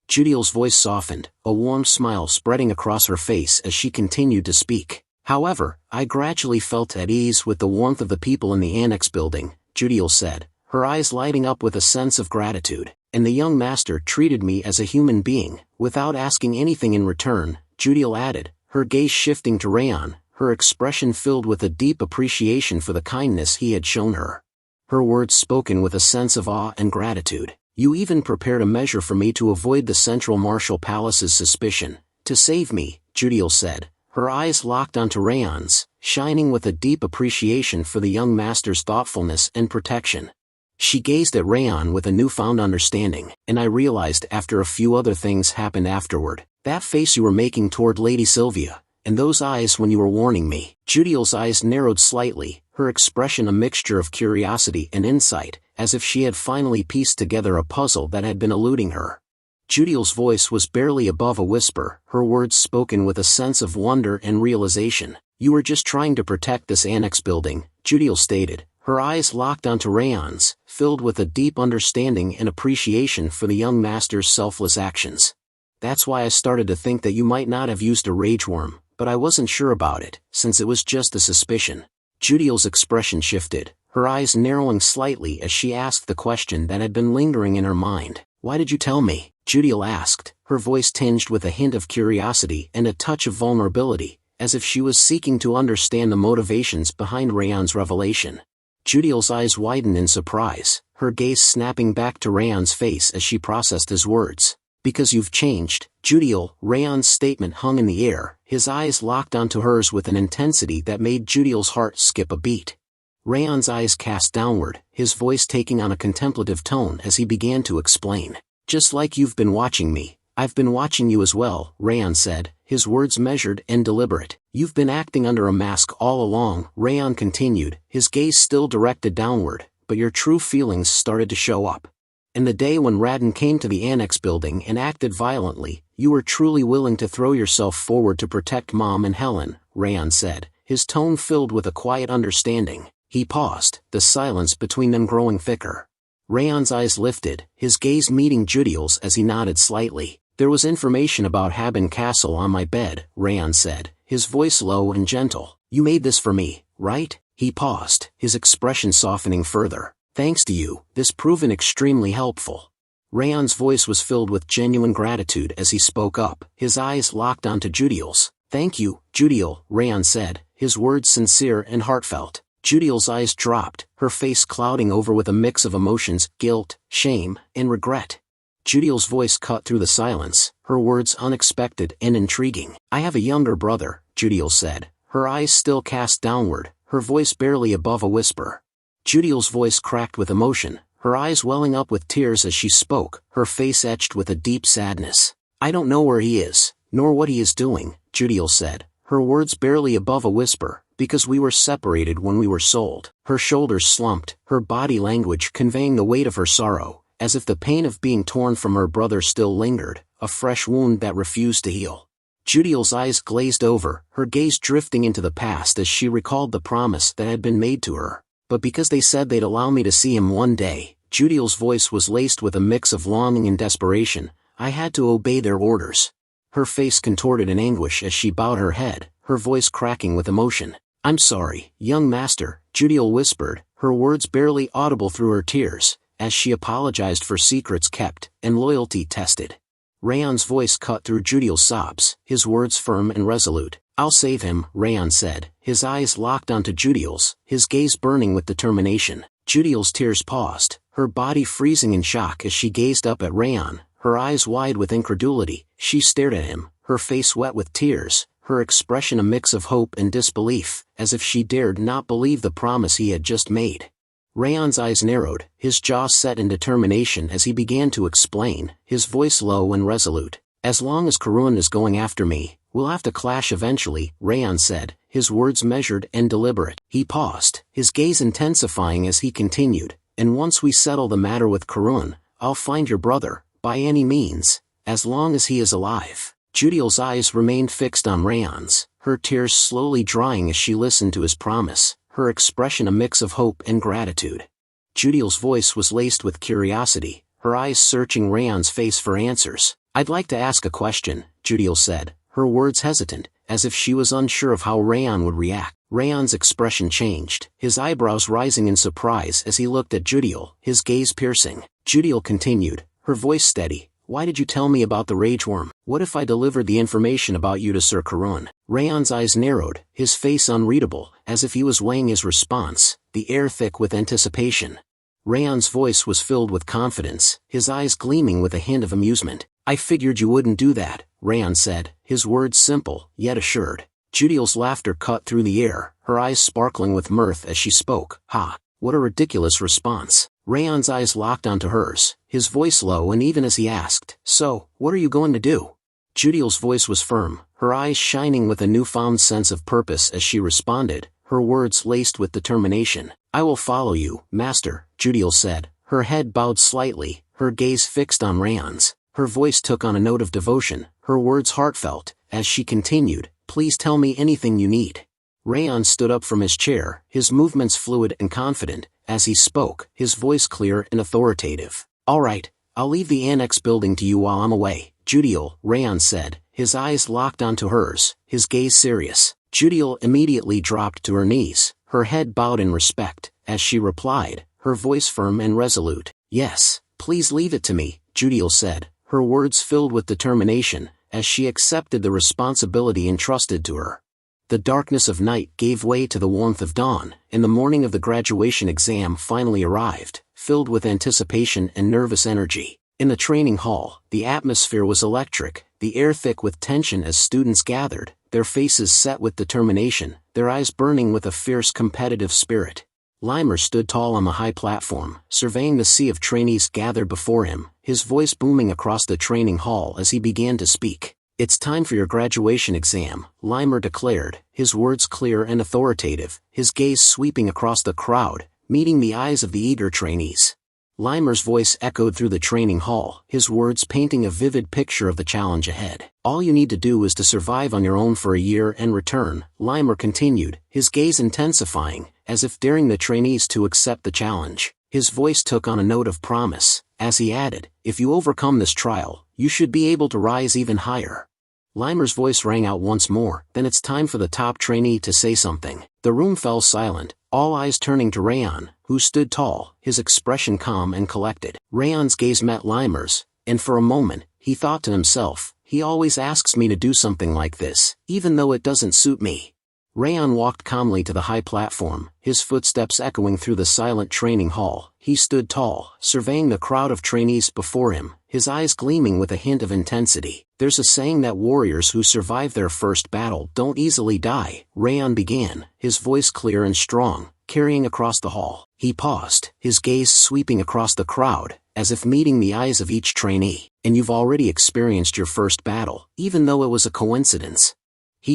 Judiel's voice softened, a warm smile spreading across her face as she continued to speak. "However, I gradually felt at ease with the warmth of the people in the annex building," Judiel said, her eyes lighting up with a sense of gratitude. "And the young master treated me as a human being, without asking anything in return," Judiel added, her gaze shifting to Raon, her expression filled with a deep appreciation for the kindness he had shown her. Her words spoken with a sense of awe and gratitude. "You even prepared a measure for me to avoid the Central Martial Palace's suspicion. To save me," Judiel said, her eyes locked onto Raon's, shining with a deep appreciation for the young master's thoughtfulness and protection. She gazed at Raon with a newfound understanding. "And I realized after a few other things happened afterward. That face you were making toward Lady Sylvia, and those eyes when you were warning me." Judiel's eyes narrowed slightly, her expression a mixture of curiosity and insight, as if she had finally pieced together a puzzle that had been eluding her. Judiel's voice was barely above a whisper, her words spoken with a sense of wonder and realization. "You were just trying to protect this annex building," Judiel stated, her eyes locked onto Raon's, filled with a deep understanding and appreciation for the young master's selfless actions. "That's why I started to think that you might not have used a rage worm, but I wasn't sure about it, since it was just a suspicion." Judiel's expression shifted, her eyes narrowing slightly as she asked the question that had been lingering in her mind. "Why did you tell me?" Judiel asked, her voice tinged with a hint of curiosity and a touch of vulnerability, as if she was seeking to understand the motivations behind Raon's revelation. Judiel's eyes widened in surprise, her gaze snapping back to Raon's face as she processed his words. "Because you've changed, Judiel." Raon's statement hung in the air, his eyes locked onto hers with an intensity that made Judiel's heart skip a beat. Raon's eyes cast downward, his voice taking on a contemplative tone as he began to explain. Just like you've been watching me, I've been watching you as well, Raon said, his words measured and deliberate. You've been acting under a mask all along, Raon continued, his gaze still directed downward, but your true feelings started to show up. In the day when Radin came to the annex building and acted violently, you were truly willing to throw yourself forward to protect Mom and Helen, Raon said, his tone filled with a quiet understanding. He paused, the silence between them growing thicker. Raon's eyes lifted, his gaze meeting Judiel's as he nodded slightly. There was information about Haben Castle on my bed, Raon said, his voice low and gentle. You made this for me, right? He paused, his expression softening further. Thanks to you, this proven extremely helpful. Raon's voice was filled with genuine gratitude as he spoke up, his eyes locked onto Judiel's. Thank you, Judiel, Raon said, his words sincere and heartfelt. Judiel's eyes dropped, her face clouding over with a mix of emotions, guilt, shame, and regret. Judiel's voice cut through the silence, her words unexpected and intriguing. I have a younger brother, Judiel said, her eyes still cast downward, her voice barely above a whisper. Judiel's voice cracked with emotion, her eyes welling up with tears as she spoke, her face etched with a deep sadness. I don't know where he is, nor what he is doing, Judiel said, her words barely above a whisper, because we were separated when we were sold. Her shoulders slumped, her body language conveying the weight of her sorrow, as if the pain of being torn from her brother still lingered, a fresh wound that refused to heal. Judiel's eyes glazed over, her gaze drifting into the past as she recalled the promise that had been made to her. But because they said they'd allow me to see him one day, Judiel's voice was laced with a mix of longing and desperation, I had to obey their orders. Her face contorted in anguish as she bowed her head, her voice cracking with emotion. I'm sorry, young master, Judiel whispered, her words barely audible through her tears, as she apologized for secrets kept and loyalty tested. Raon's voice cut through Judiel's sobs, his words firm and resolute. I'll save him, Raon said, his eyes locked onto Judiel's, his gaze burning with determination. Judiel's tears paused, her body freezing in shock as she gazed up at Raon, her eyes wide with incredulity. She stared at him, her face wet with tears, her expression a mix of hope and disbelief, as if she dared not believe the promise he had just made. Raon's eyes narrowed, his jaw set in determination as he began to explain, his voice low and resolute. As long as Karun is going after me, we'll have to clash eventually, Raon said, his words measured and deliberate. He paused, his gaze intensifying as he continued, and once we settle the matter with Karun, I'll find your brother, by any means, as long as he is alive. Judiel's eyes remained fixed on Raon's, her tears slowly drying as she listened to his promise, her expression a mix of hope and gratitude. Judiel's voice was laced with curiosity, her eyes searching Raon's face for answers. I'd like to ask a question, Judiel said, her words hesitant, as if she was unsure of how Raon would react. Raon's expression changed, his eyebrows rising in surprise as he looked at Judiel, his gaze piercing. Judiel continued, her voice steady. Why did you tell me about the rage worm? What if I delivered the information about you to Sir Karun? Raon's eyes narrowed, his face unreadable, as if he was weighing his response, the air thick with anticipation. Raon's voice was filled with confidence, his eyes gleaming with a hint of amusement. I figured you wouldn't do that, Raon said, his words simple, yet assured. Judiel's laughter cut through the air, her eyes sparkling with mirth as she spoke. Ha! What a ridiculous response. Raon's eyes locked onto hers, his voice low and even as he asked, so, what are you going to do? Judiel's voice was firm, her eyes shining with a newfound sense of purpose as she responded, her words laced with determination. I will follow you, master, Judiel said, her head bowed slightly, her gaze fixed on Raon's. Her voice took on a note of devotion, her words heartfelt, as she continued, please tell me anything you need. Raon stood up from his chair, his movements fluid and confident, as he spoke, his voice clear and authoritative. All right, I'll leave the annex building to you while I'm away, Judiel, Raon said, his eyes locked onto hers, his gaze serious. Judiel immediately dropped to her knees, her head bowed in respect, as she replied, her voice firm and resolute. Yes, please leave it to me, Judiel said, her words filled with determination, as she accepted the responsibility entrusted to her. The darkness of night gave way to the warmth of dawn, and the morning of the graduation exam finally arrived, filled with anticipation and nervous energy. In the training hall, the atmosphere was electric, the air thick with tension as students gathered, their faces set with determination, their eyes burning with a fierce competitive spirit. Limer stood tall on the high platform, surveying the sea of trainees gathered before him, his voice booming across the training hall as he began to speak. "It's time for your graduation exam," Limer declared, his words clear and authoritative, his gaze sweeping across the crowd, meeting the eyes of the eager trainees. Limer's voice echoed through the training hall, his words painting a vivid picture of the challenge ahead. "All you need to do is to survive on your own for a year and return," Limer continued, his gaze intensifying, as if daring the trainees to accept the challenge. His voice took on a note of promise, as he added, "If you overcome this trial, you should be able to rise even higher." Limer's voice rang out once more, "Then it's time for the top trainee to say something." The room fell silent, all eyes turning to Raon, who stood tall, his expression calm and collected. Raon's gaze met Limer's, and for a moment, he thought to himself, "He always asks me to do something like this, even though it doesn't suit me." Raon walked calmly to the high platform, his footsteps echoing through the silent training hall. He stood tall, surveying the crowd of trainees before him, his eyes gleaming with a hint of intensity. "There's a saying that warriors who survive their first battle don't easily die," Raon began, his voice clear and strong, carrying across the hall. He paused, his gaze sweeping across the crowd, as if meeting the eyes of each trainee. "And you've already experienced your first battle, even though it was a coincidence."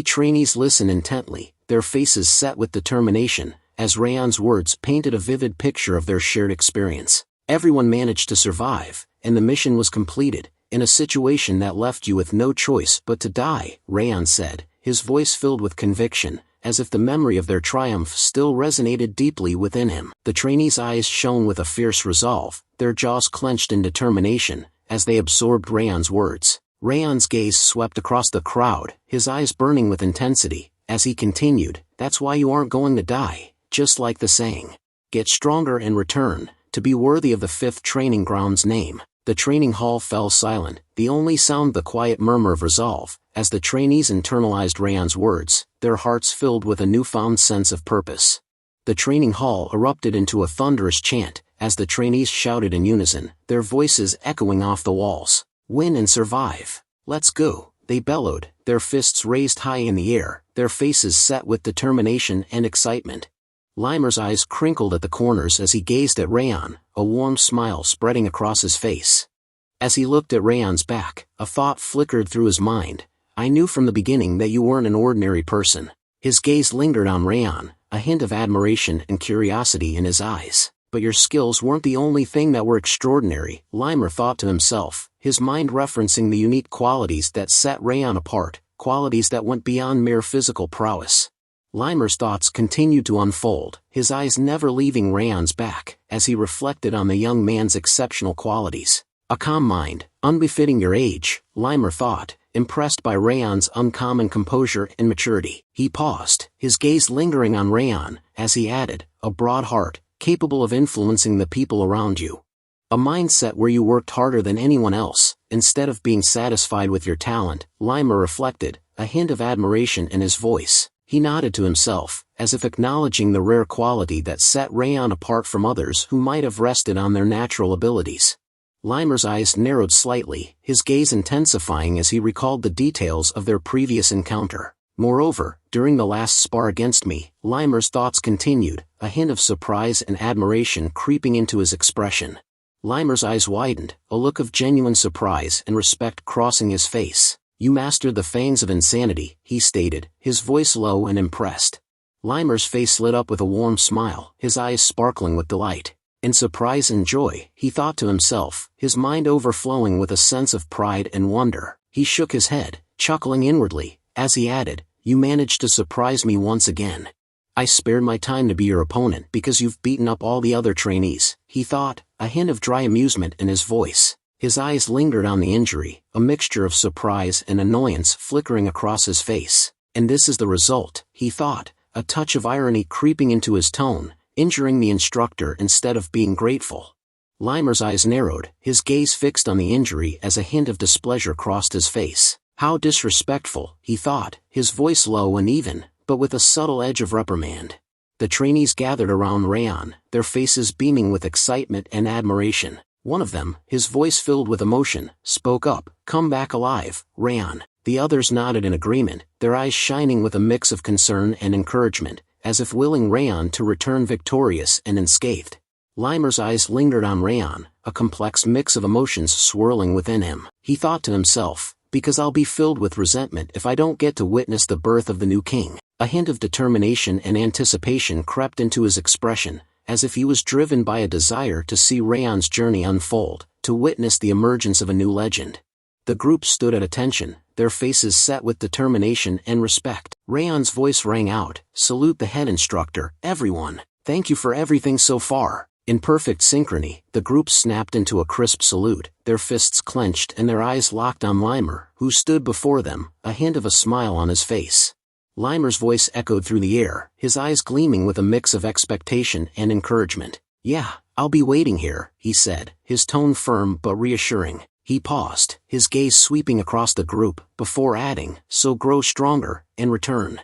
Trainees listened intently, their faces set with determination, as Raon's words painted a vivid picture of their shared experience. "Everyone managed to survive, and the mission was completed, in a situation that left you with no choice but to die," Raon said, his voice filled with conviction, as if the memory of their triumph still resonated deeply within him. The trainees' eyes shone with a fierce resolve, their jaws clenched in determination, as they absorbed Raon's words. Raon's gaze swept across the crowd, his eyes burning with intensity, as he continued, "That's why you aren't going to die, just like the saying. Get stronger and return, to be worthy of the 5th training ground's name." The training hall fell silent, the only sound the quiet murmur of resolve, as the trainees internalized Raon's words, their hearts filled with a newfound sense of purpose. The training hall erupted into a thunderous chant, as the trainees shouted in unison, their voices echoing off the walls. "Win and survive. Let's go," they bellowed, their fists raised high in the air, their faces set with determination and excitement. Limer's eyes crinkled at the corners as he gazed at Raon, a warm smile spreading across his face. As he looked at Raon's back, a thought flickered through his mind. "I knew from the beginning that you weren't an ordinary person." His gaze lingered on Raon, a hint of admiration and curiosity in his eyes. "But your skills weren't the only thing that were extraordinary," Limer thought to himself, his mind referencing the unique qualities that set Raon apart, qualities that went beyond mere physical prowess. Limer's thoughts continued to unfold, his eyes never leaving Raon's back, as he reflected on the young man's exceptional qualities. "A calm mind, unbefitting your age," Limer thought, impressed by Raon's uncommon composure and maturity. He paused, his gaze lingering on Raon, as he added, "A broad heart, capable of influencing the people around you. A mindset where you worked harder than anyone else, instead of being satisfied with your talent," Limer reflected, a hint of admiration in his voice. He nodded to himself, as if acknowledging the rare quality that set Raon apart from others who might have rested on their natural abilities. Limer's eyes narrowed slightly, his gaze intensifying as he recalled the details of their previous encounter. "Moreover, during the last spar against me," Limer's thoughts continued, a hint of surprise and admiration creeping into his expression. Limer's eyes widened, a look of genuine surprise and respect crossing his face. "You mastered the fangs of insanity," he stated, his voice low and impressed. Limer's face lit up with a warm smile, his eyes sparkling with delight. In surprise and joy, he thought to himself, his mind overflowing with a sense of pride and wonder. He shook his head, chuckling inwardly, as he added, "You managed to surprise me once again. I spared my time to be your opponent because you've beaten up all the other trainees," he thought, a hint of dry amusement in his voice. His eyes lingered on the injury, a mixture of surprise and annoyance flickering across his face. "And this is the result," he thought, a touch of irony creeping into his tone, injuring the instructor instead of being grateful. Limer's eyes narrowed, his gaze fixed on the injury as a hint of displeasure crossed his face. "How disrespectful," he thought, his voice low and even, but with a subtle edge of reprimand. The trainees gathered around Raon, their faces beaming with excitement and admiration. One of them, his voice filled with emotion, spoke up, "Come back alive, Raon." The others nodded in agreement, their eyes shining with a mix of concern and encouragement, as if willing Raon to return victorious and unscathed. Limer's eyes lingered on Raon, a complex mix of emotions swirling within him. He thought to himself, because I'll be filled with resentment if I don't get to witness the birth of the new king. A hint of determination and anticipation crept into his expression, as if he was driven by a desire to see Raon's journey unfold, to witness the emergence of a new legend. The group stood at attention, their faces set with determination and respect. Raon's voice rang out, "Salute the head instructor, everyone. Thank you for everything so far." In perfect synchrony, the group snapped into a crisp salute, their fists clenched and their eyes locked on Limer, who stood before them, a hint of a smile on his face. Limer's voice echoed through the air, his eyes gleaming with a mix of expectation and encouragement. "Yeah, I'll be waiting here," he said, his tone firm but reassuring. He paused, his gaze sweeping across the group, before adding, "So grow stronger, and return."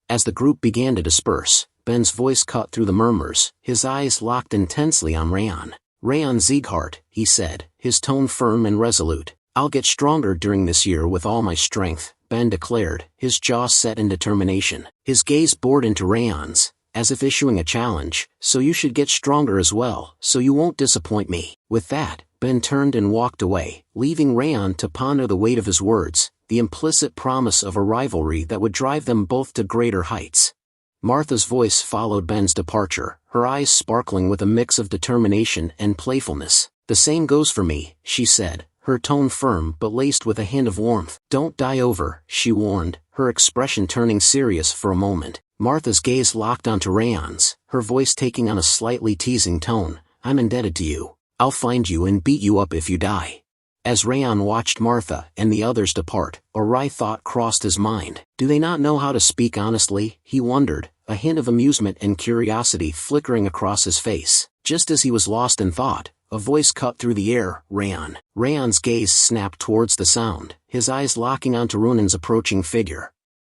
As the group began to disperse, Ben's voice cut through the murmurs, his eyes locked intensely on Raon. "Raon Sieghart," he said, his tone firm and resolute. "I'll get stronger during this year with all my strength," Ben declared, his jaw set in determination. His gaze bored into Raon's, as if issuing a challenge, "So you should get stronger as well, so you won't disappoint me." With that, Ben turned and walked away, leaving Raon to ponder the weight of his words, the implicit promise of a rivalry that would drive them both to greater heights. Martha's voice followed Ben's departure, her eyes sparkling with a mix of determination and playfulness. "The same goes for me," she said, her tone firm but laced with a hint of warmth. "Don't die over," she warned, her expression turning serious for a moment. Martha's gaze locked onto Raon's, her voice taking on a slightly teasing tone. "I'm indebted to you. I'll find you and beat you up if you die." As Raon watched Martha and the others depart, a wry thought crossed his mind. Do they not know how to speak honestly? He wondered, a hint of amusement and curiosity flickering across his face. Just as he was lost in thought, a voice cut through the air, "Raon." Raon's gaze snapped towards the sound, his eyes locking onto Runan's approaching figure.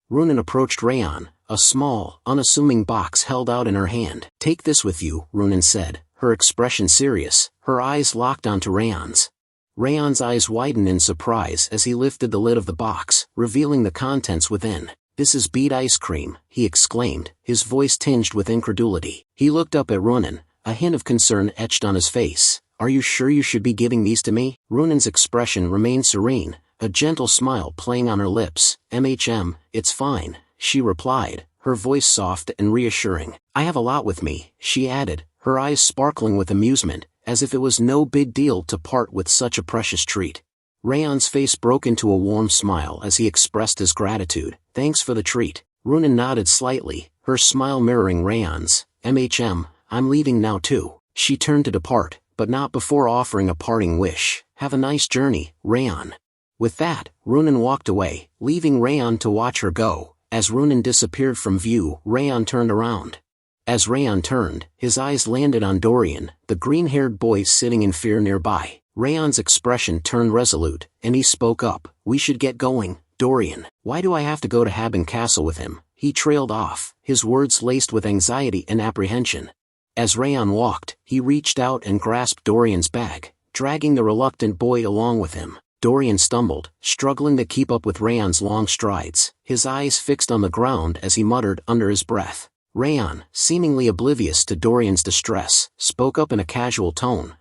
Runan approached Raon, a small, unassuming box held out in her hand. "Take this with you," Runan said, her expression serious, her eyes locked onto Raon's. Raon's eyes widened in surprise as he lifted the lid of the box, revealing the contents within. "This is beet ice cream," he exclaimed, his voice tinged with incredulity. He looked up at Runan, a hint of concern etched on his face. "Are you sure you should be giving these to me?" Runan's expression remained serene, a gentle smile playing on her lips. It's fine," she replied, her voice soft and reassuring. "I have a lot with me," she added, her eyes sparkling with amusement, as if it was no big deal to part with such a precious treat. Raon's face broke into a warm smile as he expressed his gratitude. "Thanks for the treat." Runan nodded slightly, her smile mirroring Raon's. I'm leaving now too." She turned to depart, but not before offering a parting wish. "Have a nice journey, Raon." With that, Runan walked away, leaving Raon to watch her go. As Runan disappeared from view, Raon turned around. As Raon turned, his eyes landed on Dorian, the green-haired boy sitting in fear nearby. Raon's expression turned resolute, and he spoke up. "We should get going, Dorian. Why do I have to go to Haben Castle with him?" He trailed off, his words laced with anxiety and apprehension. As Raon walked, he reached out and grasped Dorian's bag, dragging the reluctant boy along with him. Dorian stumbled, struggling to keep up with Raon's long strides, his eyes fixed on the ground as he muttered under his breath. Raon, seemingly oblivious to Dorian's distress, spoke up in a casual tone.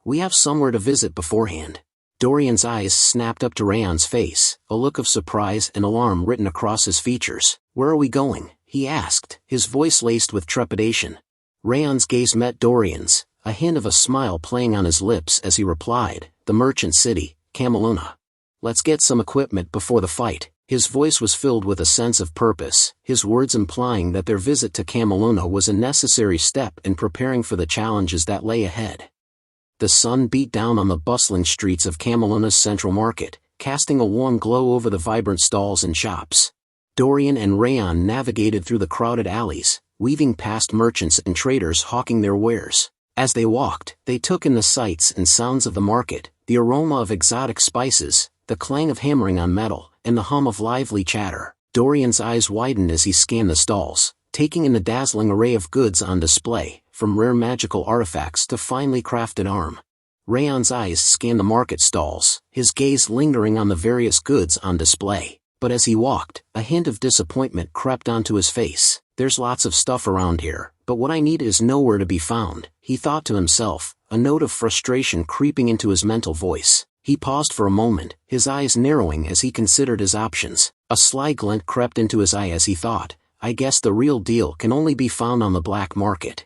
We have somewhere to visit beforehand." Dorian's eyes snapped up to Raon's face, a look of surprise and alarm written across his features. "Where are we going?" he asked, his voice laced with trepidation. Raon's gaze met Dorian's, a hint of a smile playing on his lips as he replied, "The merchant city, Cameluna. Let's get some equipment before the fight." His voice was filled with a sense of purpose, his words implying that their visit to Cameluna was a necessary step in preparing for the challenges that lay ahead. The sun beat down on the bustling streets of Cameluna's central market, casting a warm glow over the vibrant stalls and shops. Dorian and Raon navigated through the crowded alleys, weaving past merchants and traders hawking their wares. As they walked, they took in the sights and sounds of the market, the aroma of exotic spices, the clang of hammering on metal, and the hum of lively chatter. Dorian's eyes widened as he scanned the stalls, taking in the dazzling array of goods on display, from rare magical artifacts to finely crafted armor. Raon's eyes scanned the market stalls, his gaze lingering on the various goods on display. But as he walked, a hint of disappointment crept onto his face. There's lots of stuff around here, but what I need is nowhere to be found, he thought to himself, a note of frustration creeping into his mental voice. He paused for a moment, his eyes narrowing as he considered his options. A sly glint crept into his eye as he thought, I guess the real deal can only be found on the black market.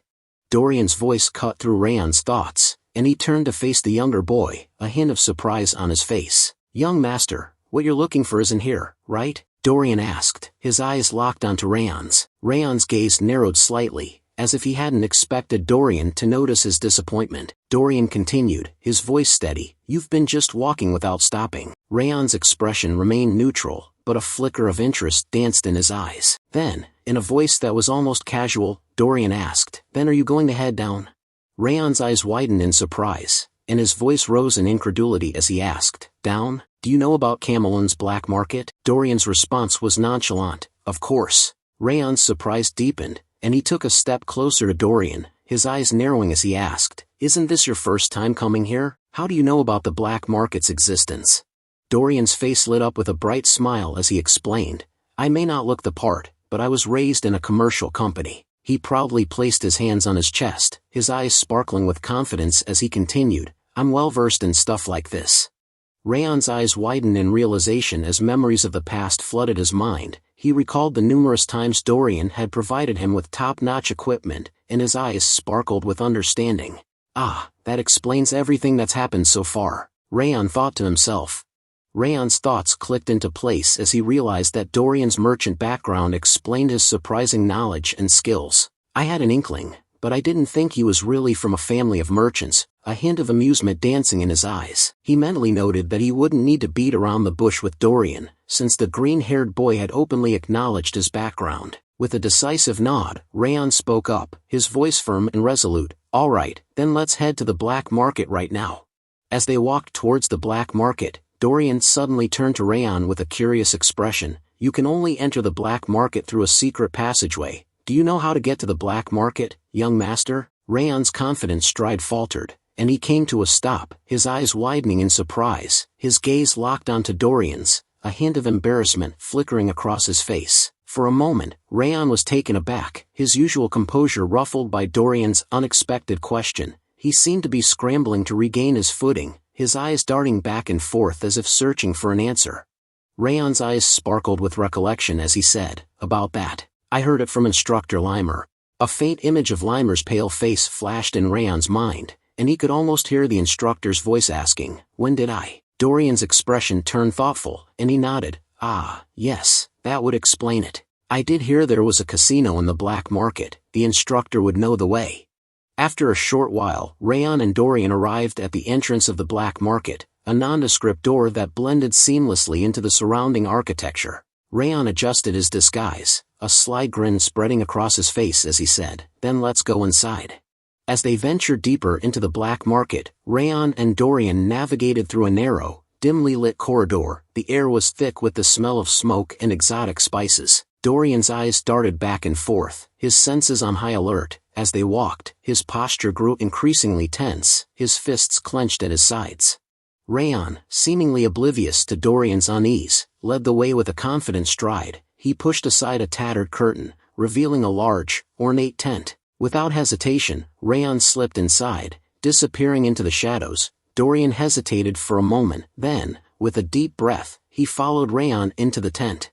Dorian's voice cut through Raon's thoughts, and he turned to face the younger boy, a hint of surprise on his face. Young master, what you're looking for isn't here, right? Dorian asked, his eyes locked onto Raon's. Raon's gaze narrowed slightly, as if he hadn't expected Dorian to notice his disappointment. Dorian continued, his voice steady, you've been just walking without stopping. Raon's expression remained neutral, but a flicker of interest danced in his eyes. Then, in a voice that was almost casual, Dorian asked, then are you going to head down? Raon's eyes widened in surprise, and his voice rose in incredulity as he asked, down? Do you know about Camelon's black market? Dorian's response was nonchalant, of course. Raon's surprise deepened, and he took a step closer to Dorian, his eyes narrowing as he asked, isn't this your first time coming here? How do you know about the black market's existence? Dorian's face lit up with a bright smile as he explained, I may not look the part, but I was raised in a commercial company. He proudly placed his hands on his chest, his eyes sparkling with confidence as he continued, I'm well versed in stuff like this. Raon's eyes widened in realization as memories of the past flooded his mind. He recalled the numerous times Dorian had provided him with top-notch equipment, and his eyes sparkled with understanding. Ah, that explains everything that's happened so far, Raon thought to himself. Raon's thoughts clicked into place as he realized that Dorian's merchant background explained his surprising knowledge and skills. I had an inkling, but I didn't think he was really from a family of merchants, a hint of amusement dancing in his eyes. He mentally noted that he wouldn't need to beat around the bush with Dorian, since the green-haired boy had openly acknowledged his background. With a decisive nod, Raon spoke up, his voice firm and resolute, all right, then let's head to the black market right now. As they walked towards the black market, Dorian suddenly turned to Raon with a curious expression, you can only enter the black market through a secret passageway. Do you know how to get to the black market, young master? Raon's confident stride faltered, and he came to a stop, his eyes widening in surprise, his gaze locked onto Dorian's, a hint of embarrassment flickering across his face. For a moment, Raon was taken aback, his usual composure ruffled by Dorian's unexpected question. He seemed to be scrambling to regain his footing, his eyes darting back and forth as if searching for an answer. Raon's eyes sparkled with recollection as he said, about that. I heard it from Instructor Limer. A faint image of Limer's pale face flashed in Raon's mind, and he could almost hear the instructor's voice asking, when did I? Dorian's expression turned thoughtful, and he nodded, ah, yes, that would explain it. I did hear there was a casino in the black market, the instructor would know the way. After a short while, Raon and Dorian arrived at the entrance of the black market, a nondescript door that blended seamlessly into the surrounding architecture. Raon adjusted his disguise, a sly grin spreading across his face as he said, then let's go inside. As they ventured deeper into the black market, Raon and Dorian navigated through a narrow, dimly lit corridor. The air was thick with the smell of smoke and exotic spices. Dorian's eyes darted back and forth, his senses on high alert. As they walked, his posture grew increasingly tense, his fists clenched at his sides. Raon, seemingly oblivious to Dorian's unease, led the way with a confident stride. He pushed aside a tattered curtain, revealing a large, ornate tent. Without hesitation, Raon slipped inside, disappearing into the shadows. Dorian hesitated for a moment, then, with a deep breath, he followed Raon into the tent.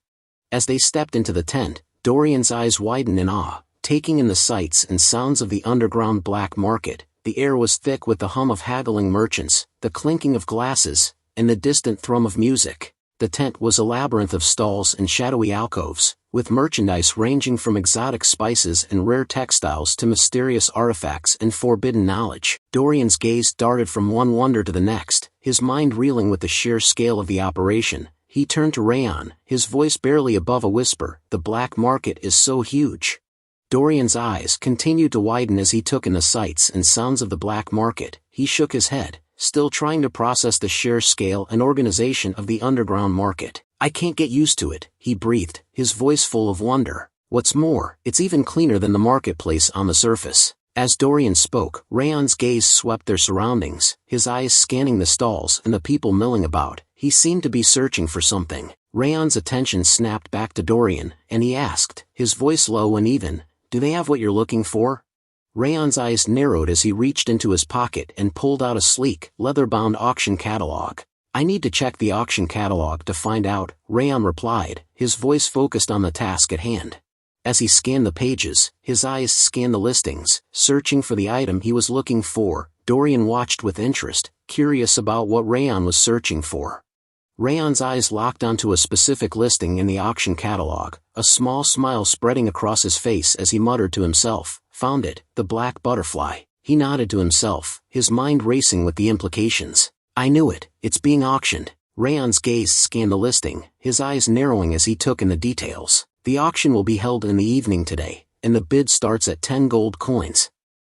As they stepped into the tent, Dorian's eyes widened in awe, taking in the sights and sounds of the underground black market. The air was thick with the hum of haggling merchants, the clinking of glasses, and the distant thrum of music. The tent was a labyrinth of stalls and shadowy alcoves, with merchandise ranging from exotic spices and rare textiles to mysterious artifacts and forbidden knowledge. Dorian's gaze darted from one wonder to the next, his mind reeling with the sheer scale of the operation. He turned to Raon, his voice barely above a whisper, the black market is so huge. Dorian's eyes continued to widen as he took in the sights and sounds of the black market. He shook his head, still trying to process the sheer scale and organization of the underground market. I can't get used to it, he breathed, his voice full of wonder. What's more, it's even cleaner than the marketplace on the surface. As Dorian spoke, Raon's gaze swept their surroundings, his eyes scanning the stalls and the people milling about. He seemed to be searching for something. Raon's attention snapped back to Dorian, and he asked, his voice low and even, "Do they have what you're looking for?" Raon's eyes narrowed as he reached into his pocket and pulled out a sleek, leather-bound auction catalog. "I need to check the auction catalog to find out," Raon replied, his voice focused on the task at hand. As he scanned the pages, his eyes scanned the listings, searching for the item he was looking for. Dorian watched with interest, curious about what Raon was searching for. Raon's eyes locked onto a specific listing in the auction catalog, a small smile spreading across his face as he muttered to himself, "Found it, the black butterfly." He nodded to himself, his mind racing with the implications. "I knew it, it's being auctioned." Raon's gaze scanned the listing, his eyes narrowing as he took in the details. "The auction will be held in the evening today, and the bid starts at 10 gold coins.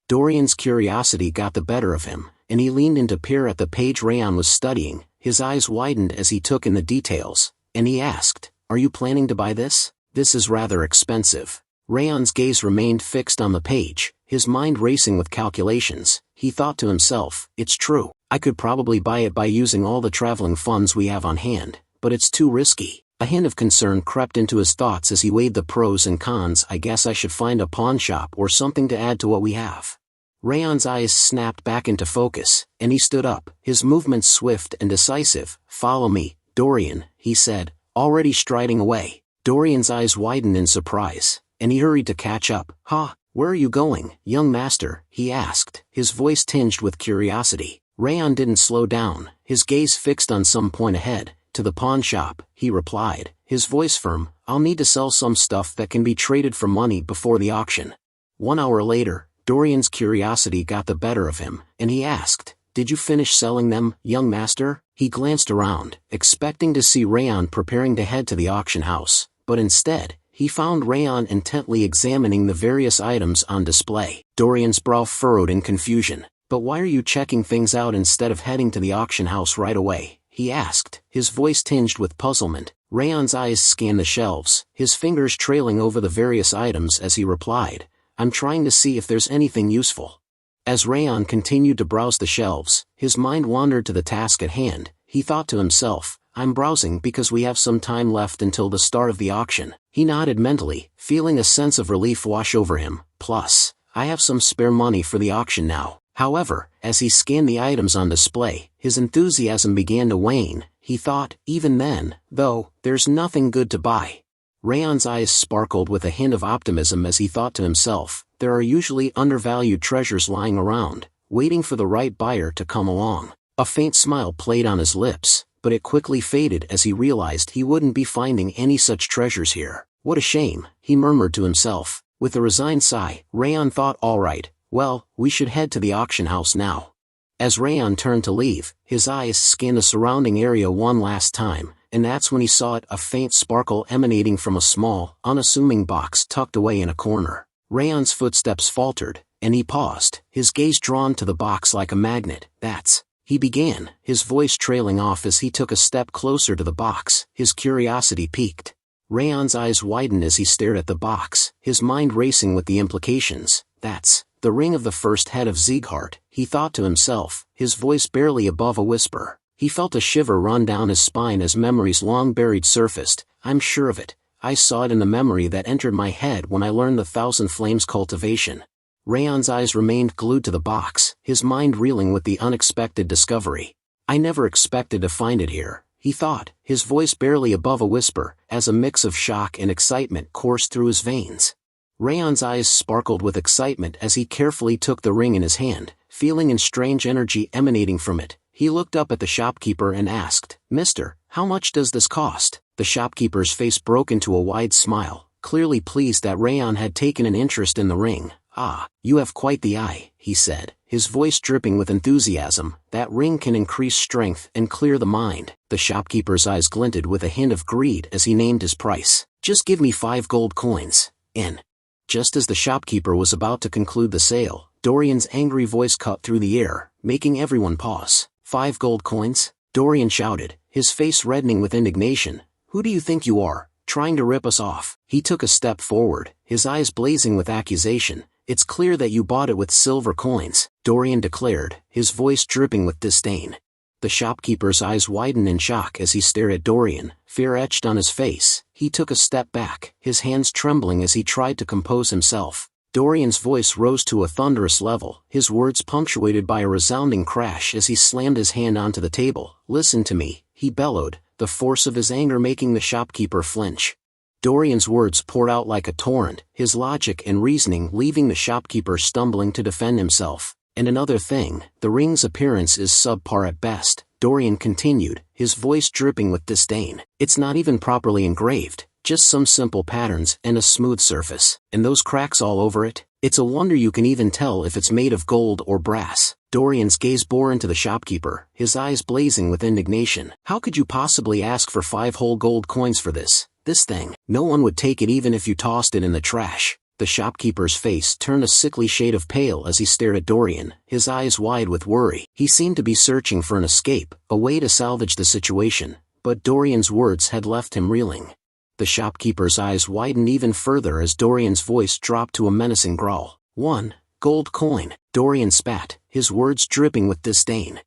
Dorian's curiosity got the better of him, and he leaned in to peer at the page Raon was studying. His eyes widened as he took in the details, and he asked, "Are you planning to buy this? This is rather expensive." Raon's gaze remained fixed on the page, his mind racing with calculations. He thought to himself, "It's true, I could probably buy it by using all the traveling funds we have on hand, but it's too risky." A hint of concern crept into his thoughts as he weighed the pros and cons. "I guess I should find a pawn shop or something to add to what we have." Raon's eyes snapped back into focus, and he stood up, his movements swift and decisive. "Follow me, Dorian," he said, already striding away. Dorian's eyes widened in surprise, and he hurried to catch up. "Huh, where are you going, young master?" he asked, his voice tinged with curiosity. Raon didn't slow down, his gaze fixed on some point ahead. "To the pawn shop," he replied, his voice firm. "I'll need to sell some stuff that can be traded for money before the auction." 1 hour later, Dorian's curiosity got the better of him, and he asked, "Did you finish selling them, young master?" He glanced around, expecting to see Raon preparing to head to the auction house, but instead, he found Raon intently examining the various items on display. Dorian's brow furrowed in confusion. "But why are you checking things out instead of heading to the auction house right away?" he asked, his voice tinged with puzzlement. Raon's eyes scanned the shelves, his fingers trailing over the various items as he replied, "I'm trying to see if there's anything useful." As Raon continued to browse the shelves, his mind wandered to the task at hand. He thought to himself, "I'm browsing because we have some time left until the start of the auction." He nodded mentally, feeling a sense of relief wash over him. "Plus, I have some spare money for the auction now." However, as he scanned the items on display, his enthusiasm began to wane. He thought, "Even then, though, there's nothing good to buy." Raon's eyes sparkled with a hint of optimism as he thought to himself, "There are usually undervalued treasures lying around, waiting for the right buyer to come along." A faint smile played on his lips, but it quickly faded as he realized he wouldn't be finding any such treasures here. "What a shame," he murmured to himself. With a resigned sigh, Raon thought, "All right, well, we should head to the auction house now." As Raon turned to leave, his eyes scanned the surrounding area one last time, and that's when he saw it, a faint sparkle emanating from a small, unassuming box tucked away in a corner. Raon's footsteps faltered, and he paused, his gaze drawn to the box like a magnet. "That's..." he began, his voice trailing off as he took a step closer to the box, his curiosity piqued. Raon's eyes widened as he stared at the box, his mind racing with the implications. "That's the ring of the first head of Sieghart," he thought to himself, his voice barely above a whisper. He felt a shiver run down his spine as memories long buried surfaced. "I'm sure of it. I saw it in the memory that entered my head when I learned the Thousand Flames cultivation." Raon's eyes remained glued to the box, his mind reeling with the unexpected discovery. "I never expected to find it here," he thought, his voice barely above a whisper, as a mix of shock and excitement coursed through his veins. Raon's eyes sparkled with excitement as he carefully took the ring in his hand, feeling a strange energy emanating from it. He looked up at the shopkeeper and asked, "Mister, how much does this cost?" The shopkeeper's face broke into a wide smile, clearly pleased that Raon had taken an interest in the ring. "Ah, you have quite the eye," he said, his voice dripping with enthusiasm. "That ring can increase strength and clear the mind." The shopkeeper's eyes glinted with a hint of greed as he named his price. "Just give me 5 gold coins. In." Just as the shopkeeper was about to conclude the sale, Dorian's angry voice cut through the air, making everyone pause. 5 gold coins? Dorian shouted, his face reddening with indignation. "Who do you think you are, trying to rip us off?" He took a step forward, his eyes blazing with accusation. "It's clear that you bought it with silver coins," Dorian declared, his voice dripping with disdain. The shopkeeper's eyes widened in shock as he stared at Dorian, fear etched on his face. He took a step back, his hands trembling as he tried to compose himself. Dorian's voice rose to a thunderous level, his words punctuated by a resounding crash as he slammed his hand onto the table. "Listen to me," he bellowed, the force of his anger making the shopkeeper flinch. Dorian's words poured out like a torrent, his logic and reasoning leaving the shopkeeper stumbling to defend himself. "And another thing, the ring's appearance is subpar at best," Dorian continued, his voice dripping with disdain. "It's not even properly engraved, just some simple patterns and a smooth surface. And those cracks all over it? It's a wonder you can even tell if it's made of gold or brass." Dorian's gaze bore into the shopkeeper, his eyes blazing with indignation. "How could you possibly ask for 5 whole gold coins for this thing? No one would take it even if you tossed it in the trash." The shopkeeper's face turned a sickly shade of pale as he stared at Dorian, his eyes wide with worry. He seemed to be searching for an escape, a way to salvage the situation, but Dorian's words had left him reeling. The shopkeeper's eyes widened even further as Dorian's voice dropped to a menacing growl. "1 gold coin," Dorian spat, his words dripping with disdain.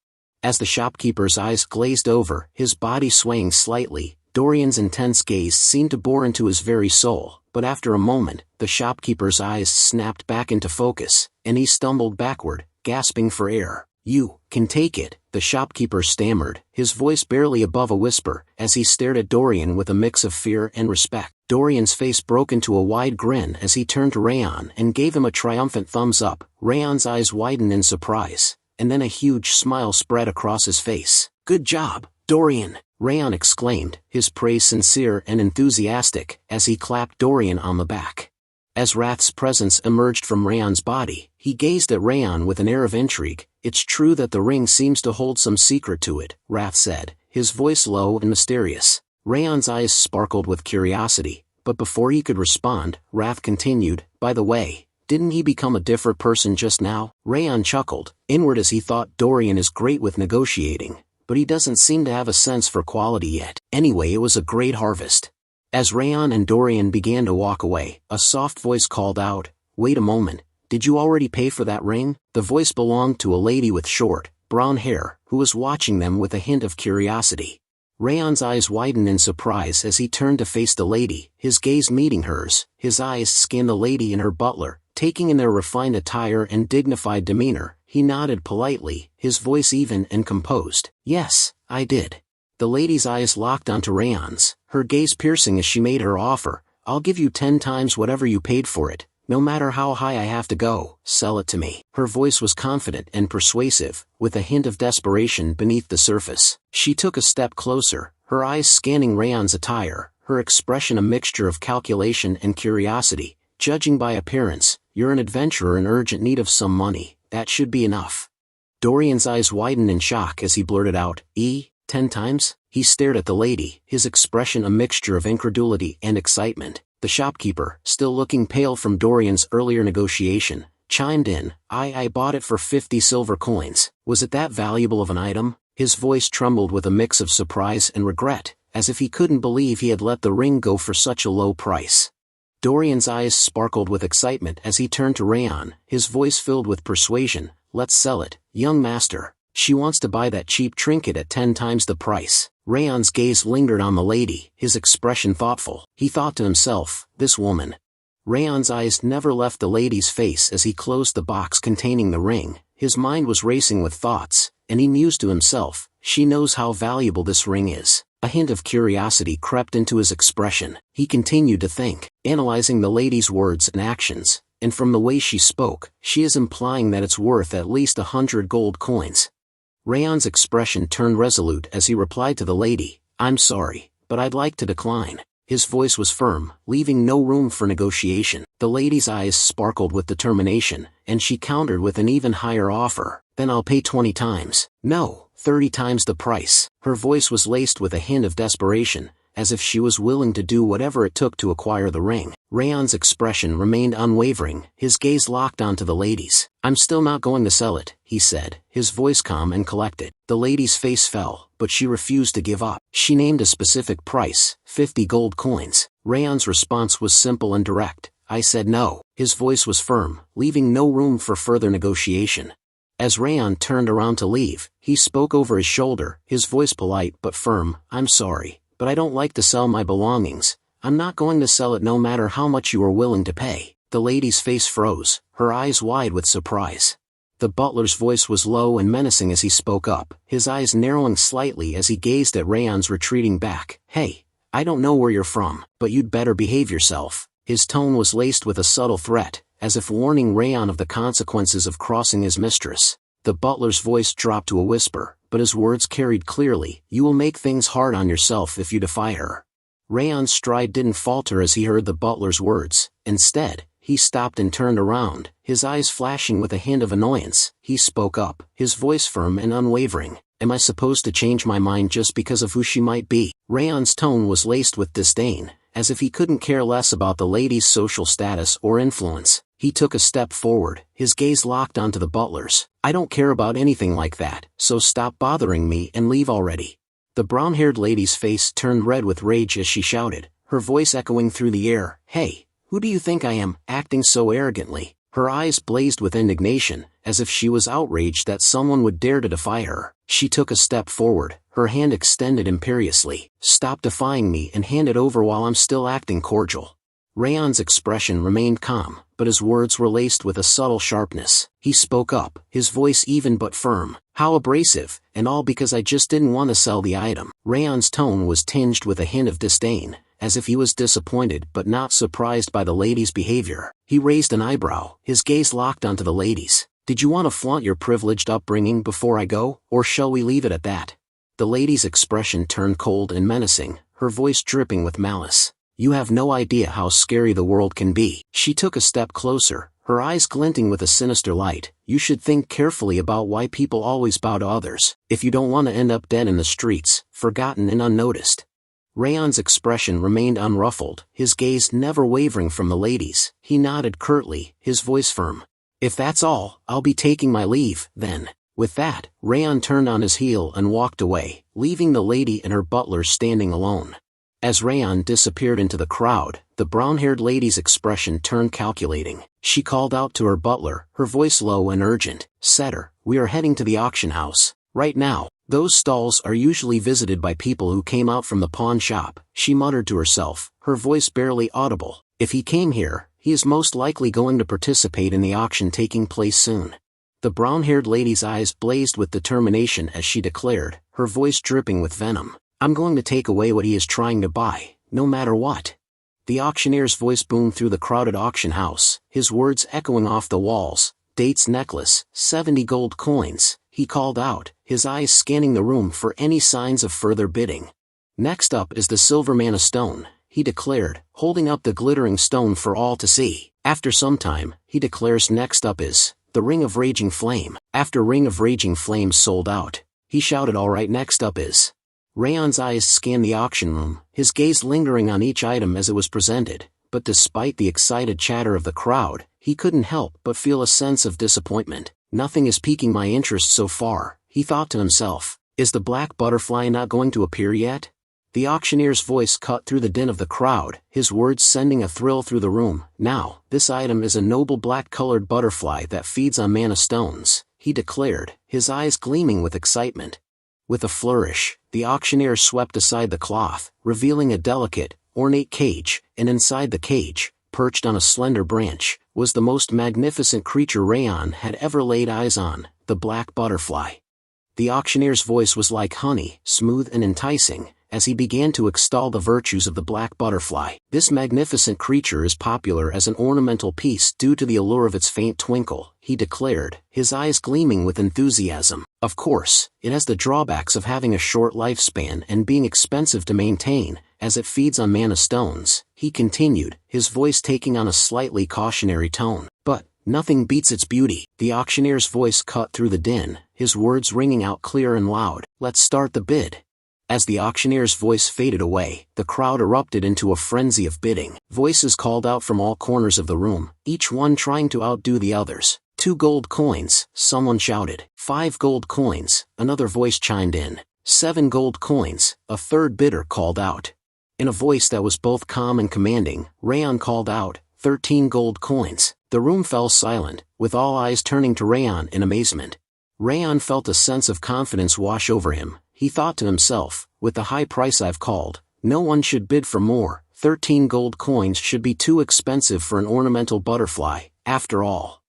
As the shopkeeper's eyes glazed over, his body swaying slightly, Dorian's intense gaze seemed to bore into his very soul, but after a moment, the shopkeeper's eyes snapped back into focus, and he stumbled backward, gasping for air. "You can take it," the shopkeeper stammered, his voice barely above a whisper, as he stared at Dorian with a mix of fear and respect. Dorian's face broke into a wide grin as he turned to Raon and gave him a triumphant thumbs up. Raon's eyes widened in surprise, and then a huge smile spread across his face. "Good job, Dorian," Raon exclaimed, his praise sincere and enthusiastic, as he clapped Dorian on the back. As Wrath's presence emerged from Raon's body, he gazed at Raon with an air of intrigue. "It's true that the ring seems to hold some secret to it," Wrath said, his voice low and mysterious. Raon's eyes sparkled with curiosity, but before he could respond, Wrath continued, "By the way, didn't he become a different person just now?" Raon chuckled, inward as he thought Dorian is great with negotiating, but he doesn't seem to have a sense for quality yet. Anyway, it was a great harvest. As Raon and Dorian began to walk away, a soft voice called out, "Wait a moment, did you already pay for that ring?" The voice belonged to a lady with short, brown hair, who was watching them with a hint of curiosity. Raon's eyes widened in surprise as he turned to face the lady, his gaze meeting hers. His eyes scanned the lady and her butler, taking in their refined attire and dignified demeanor. He nodded politely, his voice even and composed. "Yes, I did." The lady's eyes locked onto Raon's, her gaze piercing as she made her offer. "I'll give you 10 times whatever you paid for it, no matter how high I have to go. Sell it to me." Her voice was confident and persuasive, with a hint of desperation beneath the surface. She took a step closer, her eyes scanning Raon's attire, her expression a mixture of calculation and curiosity. "Judging by appearance, you're an adventurer in urgent need of some money. That should be enough." Dorian's eyes widened in shock as he blurted out, 10 times? He stared at the lady, his expression a mixture of incredulity and excitement. The shopkeeper, still looking pale from Dorian's earlier negotiation, chimed in, I bought it for 50 silver coins. Was it that valuable of an item?" His voice trembled with a mix of surprise and regret, as if he couldn't believe he had let the ring go for such a low price. Dorian's eyes sparkled with excitement as he turned to Raon, his voice filled with persuasion. "Let's sell it, young master. She wants to buy that cheap trinket at 10 times the price." Raon's gaze lingered on the lady, his expression thoughtful. He thought to himself, this woman. Raon's eyes never left the lady's face as he closed the box containing the ring. His mind was racing with thoughts, and he mused to himself, she knows how valuable this ring is. A hint of curiosity crept into his expression. He continued to think, analyzing the lady's words and actions, and from the way she spoke, she is implying that it's worth at least 100 gold coins. Raon's expression turned resolute as he replied to the lady, "I'm sorry, but I'd like to decline." His voice was firm, leaving no room for negotiation. The lady's eyes sparkled with determination, and she countered with an even higher offer. "Then I'll pay 20 times. No, 30 times the price." Her voice was laced with a hint of desperation, as if she was willing to do whatever it took to acquire the ring. Raon's expression remained unwavering, his gaze locked onto the lady's. "I'm still not going to sell it," he said, his voice calm and collected. The lady's face fell, but she refused to give up. She named a specific price, 50 gold coins. Raon's response was simple and direct. "I said no." His voice was firm, leaving no room for further negotiation. As Raon turned around to leave, he spoke over his shoulder, his voice polite but firm. "I'm sorry, but I don't like to sell my belongings. I'm not going to sell it no matter how much you are willing to pay." The lady's face froze, her eyes wide with surprise. The butler's voice was low and menacing as he spoke up, his eyes narrowing slightly as he gazed at Raon's retreating back. "Hey, I don't know where you're from, but you'd better behave yourself." His tone was laced with a subtle threat, as if warning Raon of the consequences of crossing his mistress. The butler's voice dropped to a whisper, but his words carried clearly. "You will make things hard on yourself if you defy her." Raon's stride didn't falter as he heard the butler's words. Instead, he stopped and turned around, his eyes flashing with a hint of annoyance. He spoke up, his voice firm and unwavering. "Am I supposed to change my mind just because of who she might be?" Raon's tone was laced with disdain, as if he couldn't care less about the lady's social status or influence. He took a step forward, his gaze locked onto the butler's. "I don't care about anything like that, so stop bothering me and leave already." The brown-haired lady's face turned red with rage as she shouted, her voice echoing through the air. "Hey, who do you think I am, acting so arrogantly?" Her eyes blazed with indignation, as if she was outraged that someone would dare to defy her. She took a step forward, her hand extended imperiously. "Stop defying me and hand it over while I'm still acting cordial." Raon's expression remained calm, but his words were laced with a subtle sharpness. He spoke up, his voice even but firm. "How abrasive, and all because I just didn't want to sell the item." Raon's tone was tinged with a hint of disdain, as if he was disappointed but not surprised by the lady's behavior. He raised an eyebrow, his gaze locked onto the lady's. "Did you want to flaunt your privileged upbringing before I go, or shall we leave it at that?" The lady's expression turned cold and menacing, her voice dripping with malice. "You have no idea how scary the world can be." She took a step closer, her eyes glinting with a sinister light. "You should think carefully about why people always bow to others, if you don't want to end up dead in the streets, forgotten and unnoticed." Raon's expression remained unruffled, his gaze never wavering from the lady's. He nodded curtly, his voice firm. "If that's all, I'll be taking my leave, then." With that, Raon turned on his heel and walked away, leaving the lady and her butler standing alone. As Raon disappeared into the crowd, the brown-haired lady's expression turned calculating. She called out to her butler, her voice low and urgent. "Setter, we are heading to the auction house. Right now. Those stalls are usually visited by people who came out from the pawn shop," she muttered to herself, her voice barely audible. "If he came here, he is most likely going to participate in the auction taking place soon." The brown-haired lady's eyes blazed with determination as she declared, her voice dripping with venom. "I'm going to take away what he is trying to buy, no matter what." The auctioneer's voice boomed through the crowded auction house, his words echoing off the walls. "Date's necklace, 70 gold coins," he called out, his eyes scanning the room for any signs of further bidding. "Next up is the silver mana stone," he declared, holding up the glittering stone for all to see. After some time, he declares next up is the Ring of Raging Flame. After Ring of Raging Flame sold out, he shouted, "Alright, next up is." Raon's eyes scanned the auction room, his gaze lingering on each item as it was presented, but despite the excited chatter of the crowd, he couldn't help but feel a sense of disappointment. "Nothing is piquing my interest so far," he thought to himself. "Is the black butterfly not going to appear yet?" The auctioneer's voice cut through the din of the crowd, his words sending a thrill through the room. "Now, this item is a noble black-colored butterfly that feeds on mana stones," he declared, his eyes gleaming with excitement. With a flourish, the auctioneer swept aside the cloth, revealing a delicate, ornate cage, and inside the cage, perched on a slender branch, was the most magnificent creature Raon had ever laid eyes on, the black butterfly. The auctioneer's voice was like honey, smooth and enticing, as he began to extol the virtues of the black butterfly. "This magnificent creature is popular as an ornamental piece due to the allure of its faint twinkle," he declared, his eyes gleaming with enthusiasm. "Of course, it has the drawbacks of having a short lifespan and being expensive to maintain, as it feeds on mana stones," he continued, his voice taking on a slightly cautionary tone. "But nothing beats its beauty." The auctioneer's voice cut through the din, his words ringing out clear and loud. "Let's start the bid." As the auctioneer's voice faded away, the crowd erupted into a frenzy of bidding. Voices called out from all corners of the room, each one trying to outdo the others. 2 gold coins, someone shouted. 5 gold coins, another voice chimed in. 7 gold coins, a third bidder called out. In a voice that was both calm and commanding, Raon called out, 13 gold coins. The room fell silent, with all eyes turning to Raon in amazement. Raon felt a sense of confidence wash over him. He thought to himself, with the high price I've called, no one should bid for more. 13 gold coins should be too expensive for an ornamental butterfly, after all.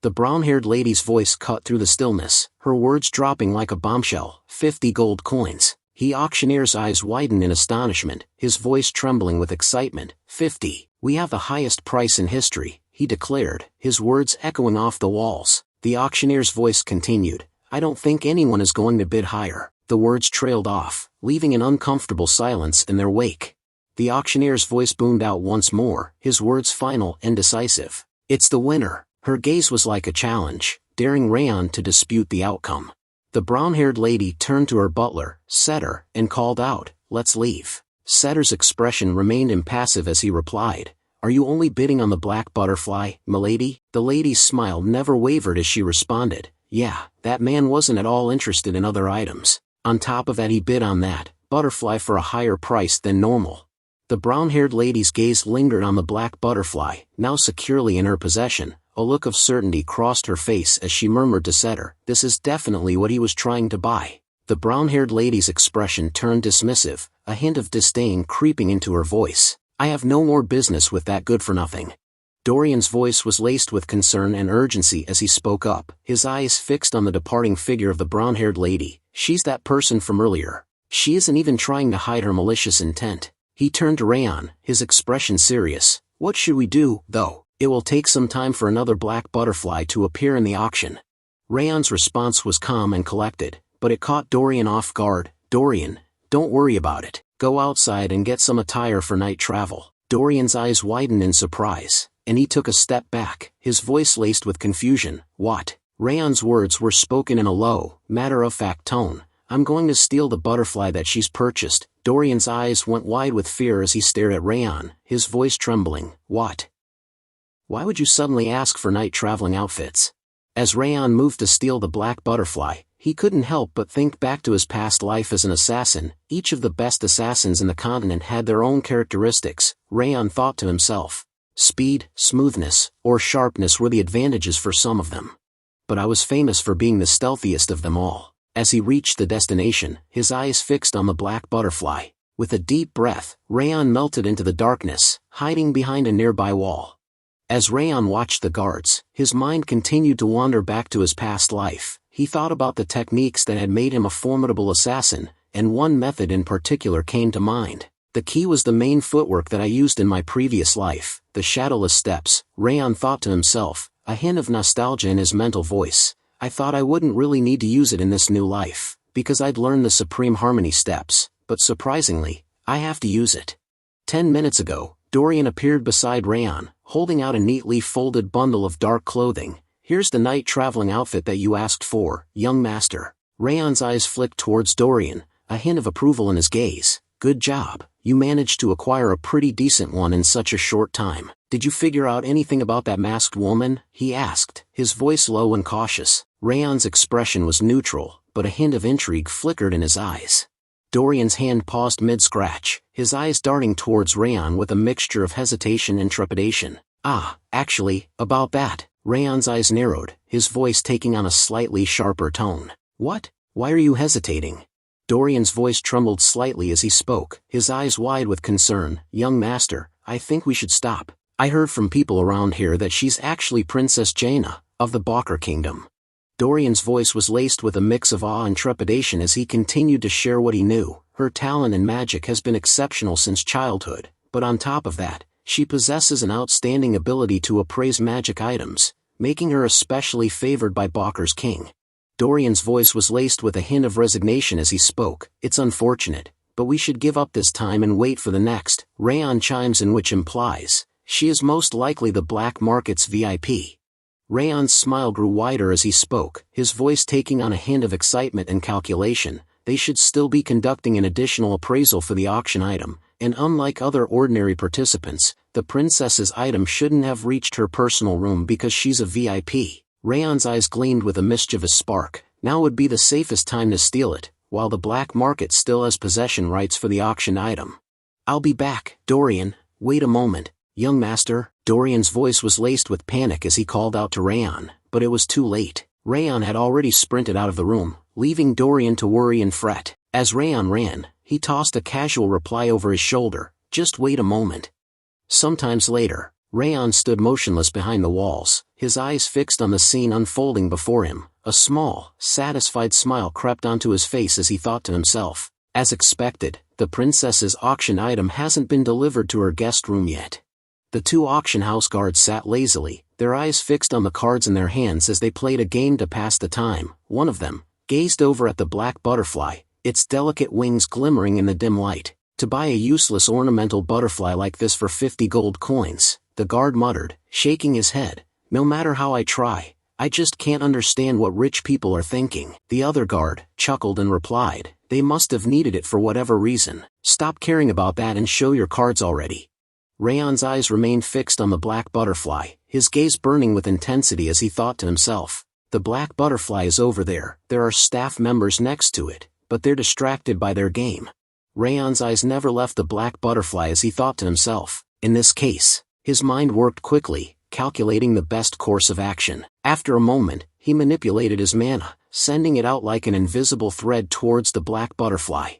The brown-haired lady's voice cut through the stillness, her words dropping like a bombshell. 50 gold coins. The auctioneer's eyes widened in astonishment, his voice trembling with excitement. 50. We have the highest price in history, he declared, his words echoing off the walls. The auctioneer's voice continued, I don't think anyone is going to bid higher. The words trailed off, leaving an uncomfortable silence in their wake. The auctioneer's voice boomed out once more, his words final and decisive. It's the winner. Her gaze was like a challenge, daring Raon to dispute the outcome. The brown-haired lady turned to her butler, Setter, and called out, let's leave. Setter's expression remained impassive as he replied, Are you only bidding on the black butterfly, milady? The lady's smile never wavered as she responded, Yeah, that man wasn't at all interested in other items. On top of that he bid on that butterfly for a higher price than normal. The brown-haired lady's gaze lingered on the black butterfly, now securely in her possession. A look of certainty crossed her face as she murmured to Setter, This is definitely what he was trying to buy. The brown-haired lady's expression turned dismissive, a hint of disdain creeping into her voice. I have no more business with that good-for-nothing. Dorian's voice was laced with concern and urgency as he spoke up, his eyes fixed on the departing figure of the brown-haired lady. She's that person from earlier. She isn't even trying to hide her malicious intent. He turned to Raon, his expression serious. What should we do, though? It will take some time for another black butterfly to appear in the auction. Raon's response was calm and collected, but it caught Dorian off guard. Dorian, don't worry about it. Go outside and get some attire for night travel. Dorian's eyes widened in surprise, and he took a step back, his voice laced with confusion. What? Raon's words were spoken in a low, matter-of-fact tone. I'm going to steal the butterfly that she's purchased. Dorian's eyes went wide with fear as he stared at Raon, his voice trembling. What? Why would you suddenly ask for night traveling outfits? As Raon moved to steal the black butterfly, he couldn't help but think back to his past life as an assassin. Each of the best assassins in the continent had their own characteristics, Raon thought to himself. Speed, smoothness, or sharpness were the advantages for some of them. But I was famous for being the stealthiest of them all. As he reached the destination, his eyes fixed on the black butterfly. With a deep breath, Raon melted into the darkness, hiding behind a nearby wall. As Raon watched the guards, his mind continued to wander back to his past life. He thought about the techniques that had made him a formidable assassin, and one method in particular came to mind. The key was the main footwork that I used in my previous life, the shadowless steps. Raon thought to himself, a hint of nostalgia in his mental voice. I thought I wouldn't really need to use it in this new life, because I'd learned the Supreme Harmony steps, but surprisingly, I have to use it. 10 minutes ago, Dorian appeared beside Raon, holding out a neatly folded bundle of dark clothing. Here's the night traveling outfit that you asked for, young master. Raon's eyes flicked towards Dorian, a hint of approval in his gaze. Good job, you managed to acquire a pretty decent one in such a short time. Did you figure out anything about that masked woman? He asked, his voice low and cautious. Raon's expression was neutral, but a hint of intrigue flickered in his eyes. Dorian's hand paused mid-scratch, his eyes darting towards Raon with a mixture of hesitation and trepidation. Actually, about that. Raon's eyes narrowed, his voice taking on a slightly sharper tone. What? Why are you hesitating? Dorian's voice trembled slightly as he spoke, his eyes wide with concern. Young master, I think we should stop. I heard from people around here that she's actually Princess Jaina, of the Balker Kingdom. Dorian's voice was laced with a mix of awe and trepidation as he continued to share what he knew. Her talent in magic has been exceptional since childhood, but on top of that, she possesses an outstanding ability to appraise magic items, making her especially favored by Balker's king. Dorian's voice was laced with a hint of resignation as he spoke. It's unfortunate, but we should give up this time and wait for the next. Raon chimes in, which implies, she is most likely the black market's VIP. Raon's smile grew wider as he spoke, his voice taking on a hint of excitement and calculation. They should still be conducting an additional appraisal for the auction item, and unlike other ordinary participants, the princess's item shouldn't have reached her personal room because she's a VIP. Raon's eyes gleamed with a mischievous spark. Now would be the safest time to steal it, while the black market still has possession rights for the auction item. I'll be back, Dorian. Wait a moment, young master. Dorian's voice was laced with panic as he called out to Raon, but it was too late. Raon had already sprinted out of the room, leaving Dorian to worry and fret. As Raon ran, he tossed a casual reply over his shoulder, "Just wait a moment." Sometimes later, Raon stood motionless behind the walls, his eyes fixed on the scene unfolding before him. A small, satisfied smile crept onto his face as he thought to himself, as expected, the princess's auction item hasn't been delivered to her guest room yet. The two auction house guards sat lazily, their eyes fixed on the cards in their hands as they played a game to pass the time. One of them gazed over at the black butterfly, its delicate wings glimmering in the dim light. "To buy a useless ornamental butterfly like this for 50 gold coins, the guard muttered, shaking his head. "No matter how I try, I just can't understand what rich people are thinking." The other guard chuckled and replied, "They must have needed it for whatever reason. Stop caring about that and show your cards already." Raon's eyes remained fixed on the black butterfly, his gaze burning with intensity as he thought to himself, "The black butterfly is over there, there are staff members next to it, but they're distracted by their game." Raon's eyes never left the black butterfly as he thought to himself, in this case, his mind worked quickly, calculating the best course of action. After a moment, he manipulated his mana, sending it out like an invisible thread towards the black butterfly.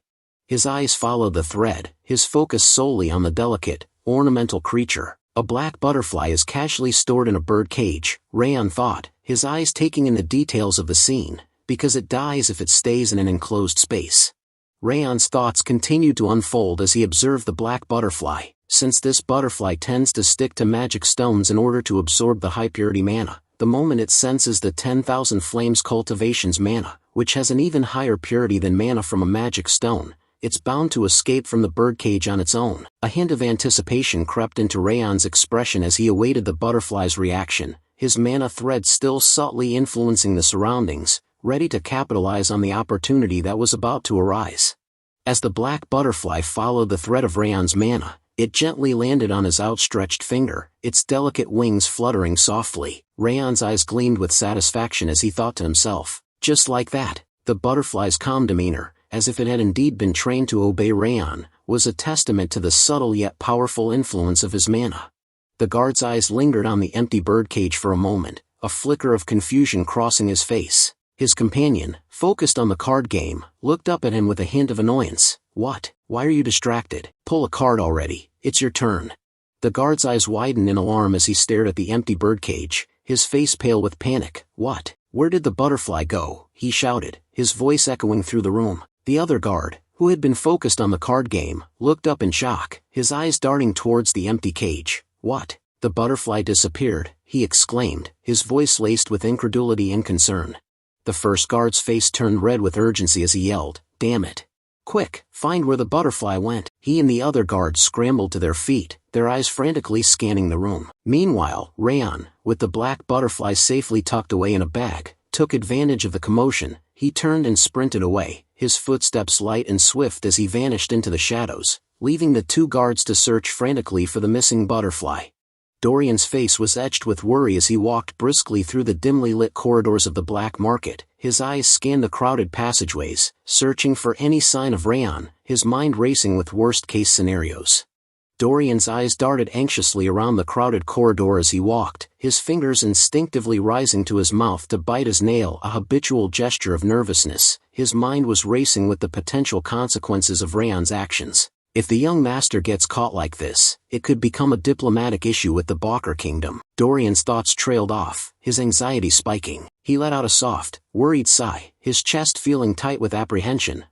His eyes followed the thread, his focus solely on the delicate, ornamental creature. A black butterfly is casually stored in a bird cage, Raon thought, his eyes taking in the details of the scene, because it dies if it stays in an enclosed space. Raon's thoughts continued to unfold as he observed the black butterfly. Since this butterfly tends to stick to magic stones in order to absorb the high-purity mana, the moment it senses the 10,000 Flames Cultivation's mana, which has an even higher purity than mana from a magic stone, it's bound to escape from the birdcage on its own. A hint of anticipation crept into Raon's expression as he awaited the butterfly's reaction, his mana thread still subtly influencing the surroundings, ready to capitalize on the opportunity that was about to arise. As the black butterfly followed the thread of Raon's mana, it gently landed on his outstretched finger, its delicate wings fluttering softly. Raon's eyes gleamed with satisfaction as he thought to himself, just like that, the butterfly's calm demeanor, as if it had indeed been trained to obey Raon, was a testament to the subtle yet powerful influence of his mana. The guard's eyes lingered on the empty birdcage for a moment, a flicker of confusion crossing his face. His companion, focused on the card game, looked up at him with a hint of annoyance. "What? Why are you distracted? Pull a card already, it's your turn." The guard's eyes widened in alarm as he stared at the empty birdcage, his face pale with panic. "What? Where did the butterfly go?" he shouted, his voice echoing through the room. The other guard, who had been focused on the card game, looked up in shock, his eyes darting towards the empty cage. "What? The butterfly disappeared," he exclaimed, his voice laced with incredulity and concern. The first guard's face turned red with urgency as he yelled, "Damn it! Quick, find where the butterfly went." He and the other guards scrambled to their feet, their eyes frantically scanning the room. Meanwhile, Raon, with the black butterfly safely tucked away in a bag, took advantage of the commotion. He turned and sprinted away, his footsteps light and swift as he vanished into the shadows, leaving the two guards to search frantically for the missing butterfly. Dorian's face was etched with worry as he walked briskly through the dimly lit corridors of the black market. His eyes scanned the crowded passageways, searching for any sign of Raon, his mind racing with worst-case scenarios. Dorian's eyes darted anxiously around the crowded corridor as he walked, his fingers instinctively rising to his mouth to bite his nail, a habitual gesture of nervousness. His mind was racing with the potential consequences of Raon's actions. If the young master gets caught like this, it could become a diplomatic issue with the Balker Kingdom. Dorian's thoughts trailed off, his anxiety spiking. He let out a soft, worried sigh, his chest feeling tight with apprehension.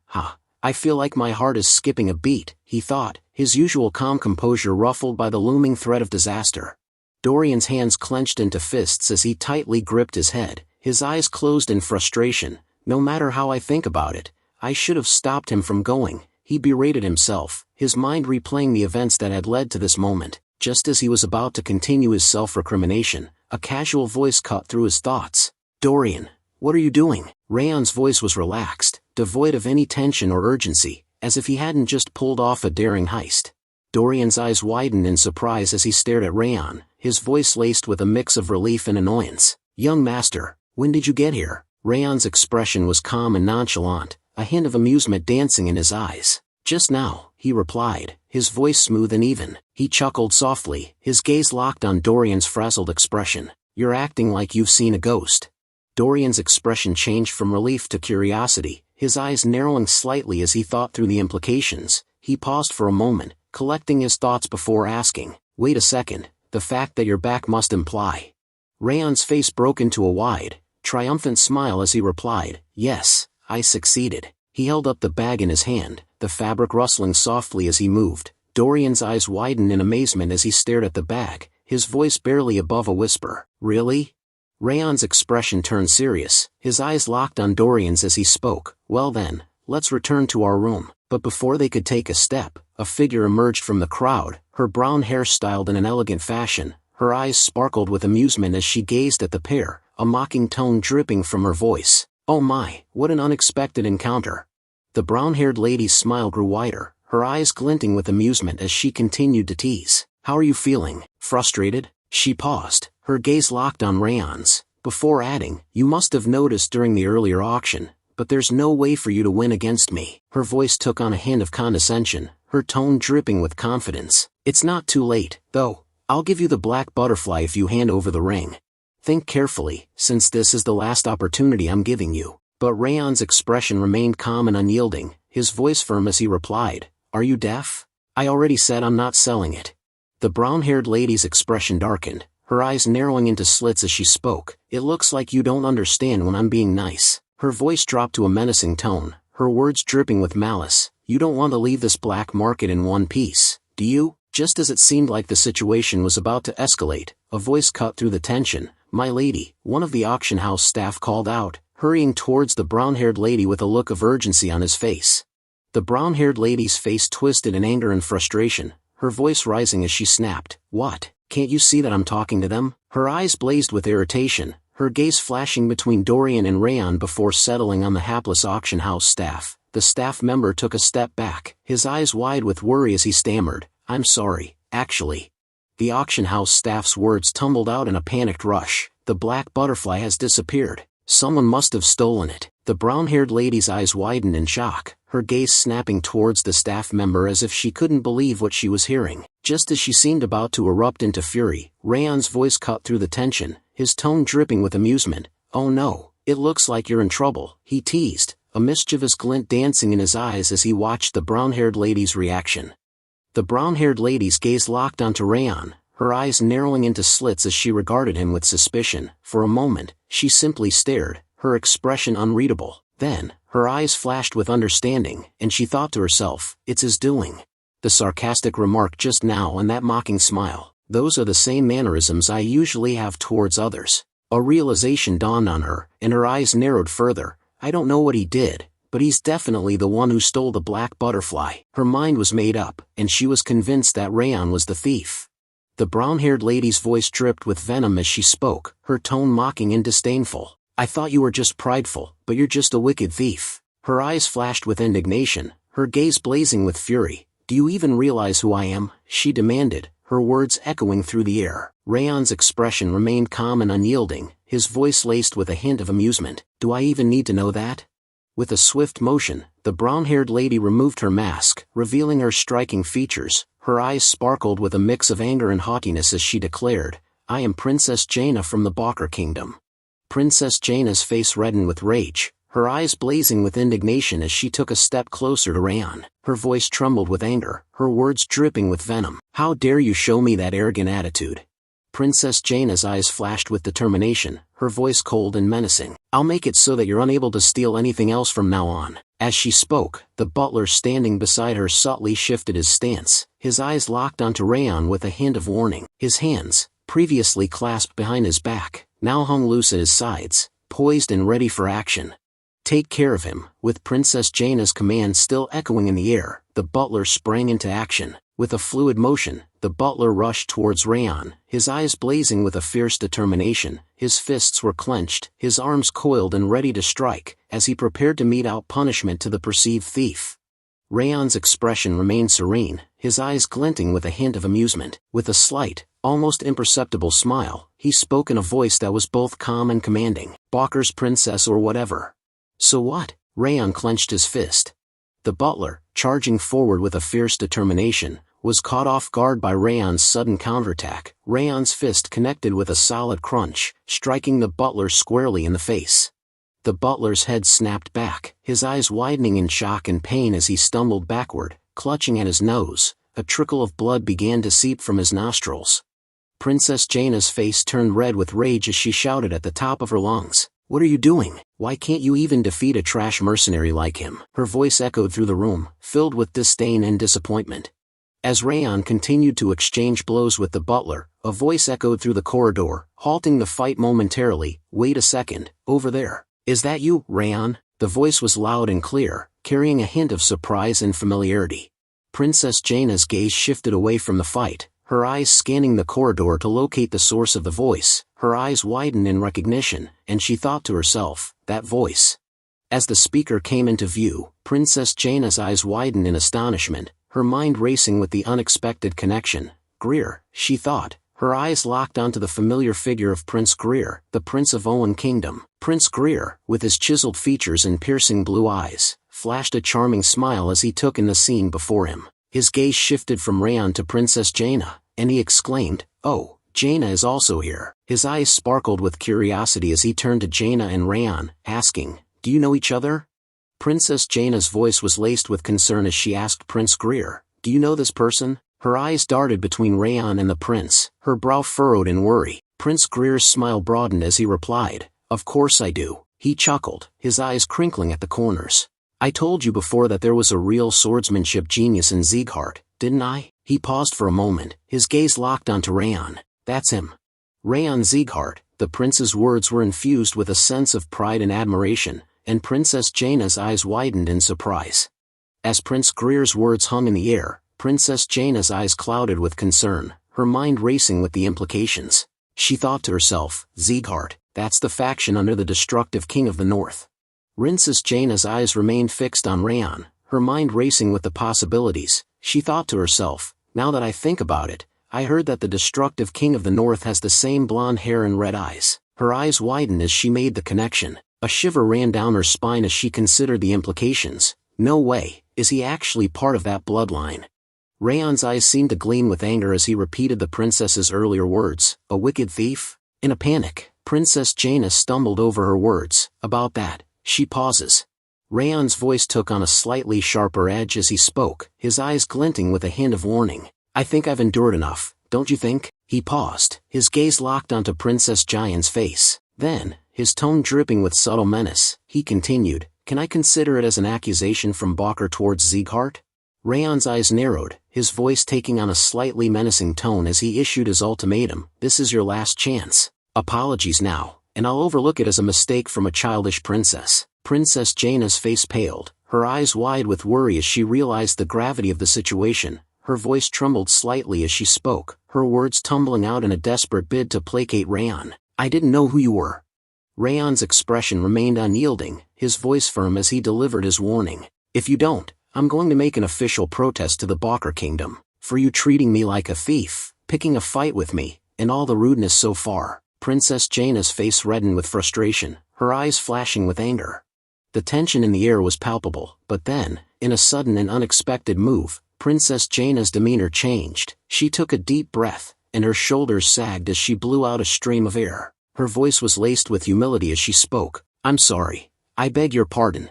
I feel like my heart is skipping a beat," he thought, his usual calm composure ruffled by the looming threat of disaster. Dorian's hands clenched into fists as he tightly gripped his head, his eyes closed in frustration. "No matter how I think about it, I should have stopped him from going," he berated himself, his mind replaying the events that had led to this moment. Just as he was about to continue his self-recrimination, a casual voice cut through his thoughts. "Dorian, what are you doing?" Raon's voice was relaxed, devoid of any tension or urgency, as if he hadn't just pulled off a daring heist. Dorian's eyes widened in surprise as he stared at Raon, his voice laced with a mix of relief and annoyance. "Young master, when did you get here?" Raon's expression was calm and nonchalant, a hint of amusement dancing in his eyes. "Just now," he replied, his voice smooth and even. He chuckled softly, his gaze locked on Dorian's frazzled expression. "You're acting like you've seen a ghost." Dorian's expression changed from relief to curiosity, his eyes narrowing slightly as he thought through the implications. He paused for a moment, collecting his thoughts before asking, "Wait a second, the fact that you're back must imply..." Raon's face broke into a wide, triumphant smile as he replied, "Yes, I succeeded." He held up the bag in his hand, the fabric rustling softly as he moved. Dorian's eyes widened in amazement as he stared at the bag, his voice barely above a whisper. "Really?" Raon's expression turned serious, his eyes locked on Dorian's as he spoke. "Well then, let's return to our room." But before they could take a step, a figure emerged from the crowd, her brown hair styled in an elegant fashion. Her eyes sparkled with amusement as she gazed at the pair, a mocking tone dripping from her voice. "Oh my, what an unexpected encounter." The brown-haired lady's smile grew wider, her eyes glinting with amusement as she continued to tease. "How are you feeling? Frustrated?" She paused, her gaze locked on Raon's, before adding, "You must have noticed during the earlier auction, but there's no way for you to win against me." Her voice took on a hint of condescension, her tone dripping with confidence. "It's not too late, though. I'll give you the black butterfly if you hand over the ring. Think carefully, since this is the last opportunity I'm giving you." But Raon's expression remained calm and unyielding, his voice firm as he replied, "Are you deaf? I already said I'm not selling it." The brown-haired lady's expression darkened, her eyes narrowing into slits as she spoke. "It looks like you don't understand when I'm being nice." Her voice dropped to a menacing tone, her words dripping with malice. "You don't want to leave this black market in one piece, do you?" Just as it seemed like the situation was about to escalate, a voice cut through the tension. "My lady," one of the auction house staff called out, hurrying towards the brown-haired lady with a look of urgency on his face. The brown-haired lady's face twisted in anger and frustration, her voice rising as she snapped, "What? Can't you see that I'm talking to them?" Her eyes blazed with irritation, her gaze flashing between Dorian and Raon before settling on the hapless auction house staff. The staff member took a step back, his eyes wide with worry as he stammered, "I'm sorry, actually." The auction house staff's words tumbled out in a panicked rush. "The black butterfly has disappeared. Someone must have stolen it." The brown-haired lady's eyes widened in shock, her gaze snapping towards the staff member as if she couldn't believe what she was hearing. Just as she seemed about to erupt into fury, Raon's voice cut through the tension, his tone dripping with amusement. "Oh no, it looks like you're in trouble," he teased, a mischievous glint dancing in his eyes as he watched the brown-haired lady's reaction. The brown-haired lady's gaze locked onto Raon, her eyes narrowing into slits as she regarded him with suspicion. For a moment, she simply stared, her expression unreadable. Then, her eyes flashed with understanding, and she thought to herself, "It's his doing." The sarcastic remark just now and that mocking smile, those are the same mannerisms I usually have towards others. A realization dawned on her, and her eyes narrowed further. "I don't know what he did, but he's definitely the one who stole the black butterfly." Her mind was made up, and she was convinced that Raon was the thief. The brown-haired lady's voice dripped with venom as she spoke, her tone mocking and disdainful. "I thought you were just prideful, but you're just a wicked thief." Her eyes flashed with indignation, her gaze blazing with fury. "Do you even realize who I am?" she demanded, her words echoing through the air. Raon's expression remained calm and unyielding, his voice laced with a hint of amusement. "Do I even need to know that?" With a swift motion, the brown-haired lady removed her mask, revealing her striking features. Her eyes sparkled with a mix of anger and haughtiness as she declared, "I am Princess Jaina from the Balker Kingdom." Princess Jaina's face reddened with rage, her eyes blazing with indignation as she took a step closer to Raon. Her voice trembled with anger, her words dripping with venom. "How dare you show me that arrogant attitude?" Princess Jaina's eyes flashed with determination, her voice cold and menacing. "I'll make it so that you're unable to steal anything else from now on." As she spoke, the butler standing beside her subtly shifted his stance, his eyes locked onto Raon with a hint of warning. His hands, previously clasped behind his back, now hung loose at his sides, poised and ready for action. "Take care of him." With Princess Jaina's command still echoing in the air, the butler sprang into action. With a fluid motion, the butler rushed towards Raon, his eyes blazing with a fierce determination. His fists were clenched, his arms coiled and ready to strike, as he prepared to mete out punishment to the perceived thief. Raon's expression remained serene, his eyes glinting with a hint of amusement. With a slight, almost imperceptible smile, he spoke in a voice that was both calm and commanding. "Balker's princess or whatever." "So what?" Raon clenched his fist. The butler, charging forward with a fierce determination, was caught off guard by Raon's sudden counterattack. Raon's fist connected with a solid crunch, striking the butler squarely in the face. The butler's head snapped back, his eyes widening in shock and pain as he stumbled backward, clutching at his nose. A trickle of blood began to seep from his nostrils. Princess Jaina's face turned red with rage as she shouted at the top of her lungs, "What are you doing? Why can't you even defeat a trash mercenary like him?" Her voice echoed through the room, filled with disdain and disappointment. As Raon continued to exchange blows with the butler, a voice echoed through the corridor, halting the fight momentarily. "Wait a second, over there. Is that you, Raon?" The voice was loud and clear, carrying a hint of surprise and familiarity. Princess Jaina's gaze shifted away from the fight, her eyes scanning the corridor to locate the source of the voice. Her eyes widened in recognition, and she thought to herself, "That voice." As the speaker came into view, Princess Jaina's eyes widened in astonishment, her mind racing with the unexpected connection. Greer, she thought, her eyes locked onto the familiar figure of Prince Greer, the Prince of Owen Kingdom. Prince Greer, with his chiseled features and piercing blue eyes, flashed a charming smile as he took in the scene before him. His gaze shifted from Raon to Princess Jaina, and he exclaimed, "Oh, Jaina is also here." His eyes sparkled with curiosity as he turned to Jaina and Raon, asking, "Do you know each other?" Princess Jaina's voice was laced with concern as she asked Prince Greer, "Do you know this person?" Her eyes darted between Raon and the prince, her brow furrowed in worry. Prince Greer's smile broadened as he replied, "Of course I do." He chuckled, his eyes crinkling at the corners. "I told you before that there was a real swordsmanship genius in Sieghart, didn't I?" He paused for a moment, his gaze locked onto Raon. "That's him. Raon Sieghart." The prince's words were infused with a sense of pride and admiration, and Princess Jaina's eyes widened in surprise. As Prince Greer's words hung in the air, Princess Jaina's eyes clouded with concern, her mind racing with the implications. She thought to herself, "Sieghart, that's the faction under the destructive king of the north." Princess Jaina's eyes remained fixed on Raon, her mind racing with the possibilities. She thought to herself, "Now that I think about it, I heard that the destructive king of the north has the same blonde hair and red eyes." Her eyes widened as she made the connection. A shiver ran down her spine as she considered the implications. No way, is he actually part of that bloodline? Raon's eyes seemed to gleam with anger as he repeated the princess's earlier words, "A wicked thief?" In a panic, Princess Jaina stumbled over her words. "About that." She pauses. Raon's voice took on a slightly sharper edge as he spoke, his eyes glinting with a hint of warning. "I think I've endured enough, don't you think?" He paused, his gaze locked onto Princess Jaina's face. Then, his tone dripping with subtle menace, he continued, "Can I consider it as an accusation from Balker towards Sieghart?" Raon's eyes narrowed, his voice taking on a slightly menacing tone as he issued his ultimatum, "This is your last chance. Apologies now, and I'll overlook it as a mistake from a childish princess." Princess Jaina's face paled, her eyes wide with worry as she realized the gravity of the situation. Her voice trembled slightly as she spoke, her words tumbling out in a desperate bid to placate Raon. "I didn't know who you were." Raon's expression remained unyielding, his voice firm as he delivered his warning. "If you don't, I'm going to make an official protest to the Balker Kingdom, for you treating me like a thief, picking a fight with me, and all the rudeness so far." Princess Jaina's face reddened with frustration, her eyes flashing with anger. The tension in the air was palpable, but then, in a sudden and unexpected move, Princess Jaina's demeanor changed. She took a deep breath, and her shoulders sagged as she blew out a stream of air. Her voice was laced with humility as she spoke. "I'm sorry. I beg your pardon."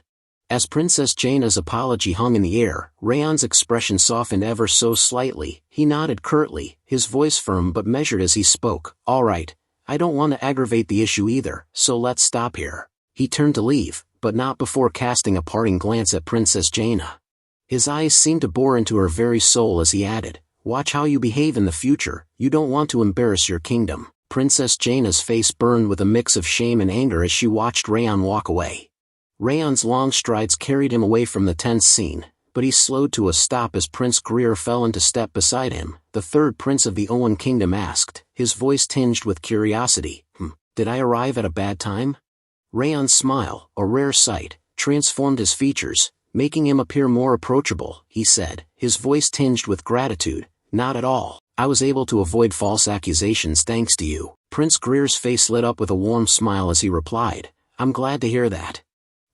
As Princess Jaina's apology hung in the air, Raon's expression softened ever so slightly. He nodded curtly, his voice firm but measured as he spoke. "All right. I don't want to aggravate the issue either, so let's stop here." He turned to leave, but not before casting a parting glance at Princess Jaina. His eyes seemed to bore into her very soul as he added, "Watch how you behave in the future, you don't want to embarrass your kingdom." Princess Jaina's face burned with a mix of shame and anger as she watched Raon walk away. Raon's long strides carried him away from the tense scene, but he slowed to a stop as Prince Greer fell into step beside him. The third prince of the Owen Kingdom asked, his voice tinged with curiosity, "Did I arrive at a bad time?" Raon's smile, a rare sight, transformed his features, making him appear more approachable. He said, his voice tinged with gratitude, "Not at all. I was able to avoid false accusations thanks to you." Prince Greer's face lit up with a warm smile as he replied, "I'm glad to hear that."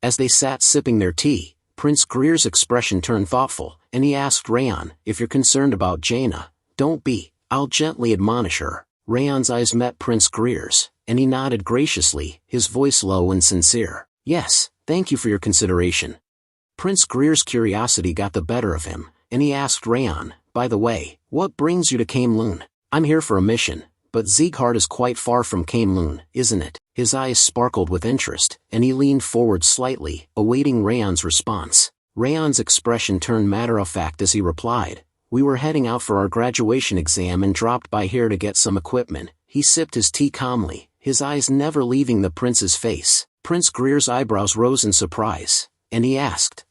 As they sat sipping their tea, Prince Greer's expression turned thoughtful, and he asked Raon, if you're concerned about Jaina, don't be, I'll gently admonish her. Raon's eyes met Prince Greer's, and he nodded graciously, his voice low and sincere. Yes, thank you for your consideration. Prince Greer's curiosity got the better of him, and he asked Raon, by the way, what brings you to Camelun? I'm here for a mission, but Sieghart is quite far from Camelun, isn't it? His eyes sparkled with interest, and he leaned forward slightly, awaiting Raon's response. Raon's expression turned matter-of-fact as he replied, we were heading out for our graduation exam and dropped by here to get some equipment. He sipped his tea calmly, his eyes never leaving the prince's face. Prince Greer's eyebrows rose in surprise, and he asked,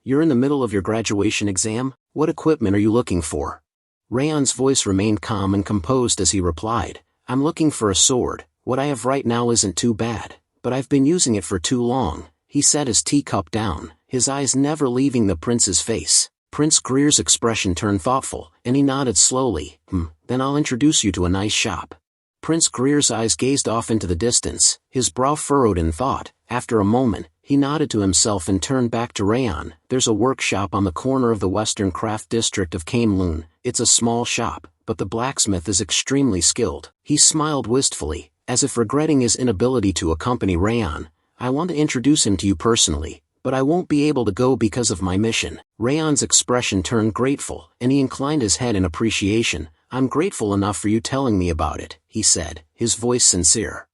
you're in the middle of your graduation exam? What equipment are you looking for? Raon's voice remained calm and composed as he replied, I'm looking for a sword. What I have right now isn't too bad, but I've been using it for too long. He set his teacup down, his eyes never leaving the prince's face. Prince Greer's expression turned thoughtful, and he nodded slowly. Then I'll introduce you to a nice shop. Prince Greer's eyes gazed off into the distance, his brow furrowed in thought. After a moment, he nodded to himself and turned back to Raon. There's a workshop on the corner of the Western Craft District of Camelun. It's a small shop, but the blacksmith is extremely skilled. He smiled wistfully, as if regretting his inability to accompany Raon. I want to introduce him to you personally, but I won't be able to go because of my mission. Raon's expression turned grateful, and he inclined his head in appreciation. I'm grateful enough for you telling me about it, he said, his voice sincere.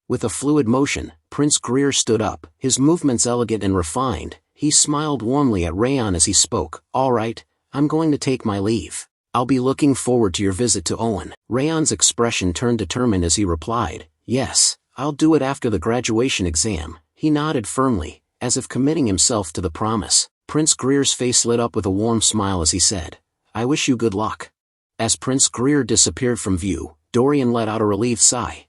With a fluid motion, Prince Greer stood up, his movements elegant and refined. He smiled warmly at Raon as he spoke. All right, I'm going to take my leave. I'll be looking forward to your visit to Owen. Raon's expression turned determined as he replied, yes, I'll do it after the graduation exam. He nodded firmly, as if committing himself to the promise. Prince Greer's face lit up with a warm smile as he said, I wish you good luck. As Prince Greer disappeared from view, Dorian let out a relieved sigh.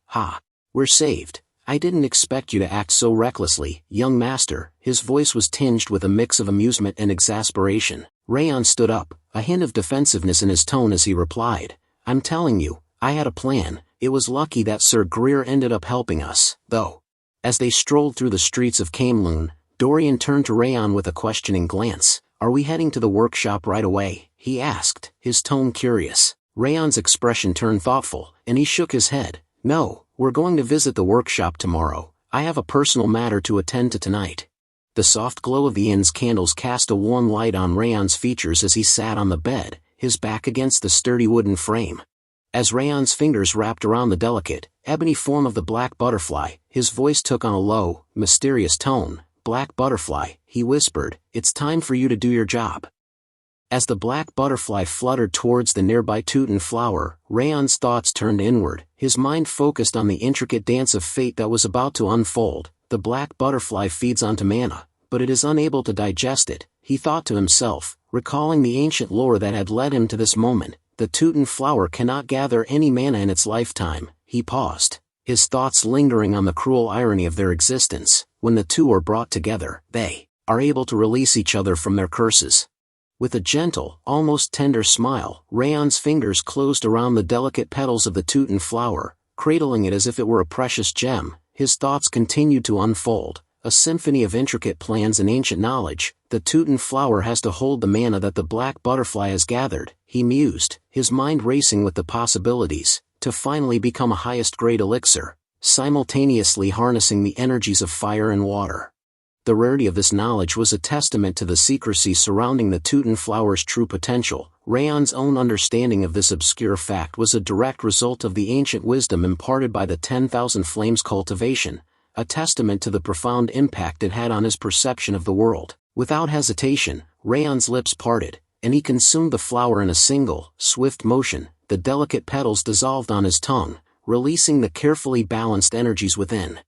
We're saved. I didn't expect you to act so recklessly, young master. His voice was tinged with a mix of amusement and exasperation. Raon stood up, a hint of defensiveness in his tone as he replied, I'm telling you, I had a plan. It was lucky that Sir Greer ended up helping us, though. As they strolled through the streets of Camelun, Dorian turned to Raon with a questioning glance. Are we heading to the workshop right away? He asked, his tone curious. Raon's expression turned thoughtful, and he shook his head. No, we're going to visit the workshop tomorrow. I have a personal matter to attend to tonight. The soft glow of the inn's candles cast a warm light on Raon's features as he sat on the bed, his back against the sturdy wooden frame. As Raon's fingers wrapped around the delicate, ebony form of the black butterfly, his voice took on a low, mysterious tone. Black butterfly, he whispered, it's time for you to do your job. As the black butterfly fluttered towards the nearby Teuton flower, Raon's thoughts turned inward, his mind focused on the intricate dance of fate that was about to unfold. The black butterfly feeds onto mana, but it is unable to digest it, he thought to himself, recalling the ancient lore that had led him to this moment. The Teuton flower cannot gather any mana in its lifetime. He paused, his thoughts lingering on the cruel irony of their existence. When the two are brought together, they are able to release each other from their curses. With a gentle, almost tender smile, Raon's fingers closed around the delicate petals of the Teuton flower, cradling it as if it were a precious gem. His thoughts continued to unfold, a symphony of intricate plans and ancient knowledge. The Teuton flower has to hold the mana that the black butterfly has gathered, he mused, his mind racing with the possibilities, to finally become a highest-grade elixir, simultaneously harnessing the energies of fire and water. The rarity of this knowledge was a testament to the secrecy surrounding the Teuton flower's true potential. Raon's own understanding of this obscure fact was a direct result of the ancient wisdom imparted by the 10,000 Flames cultivation, a testament to the profound impact it had on his perception of the world. Without hesitation, Raon's lips parted, and he consumed the flower in a single, swift motion. The delicate petals dissolved on his tongue, releasing the carefully balanced energies within.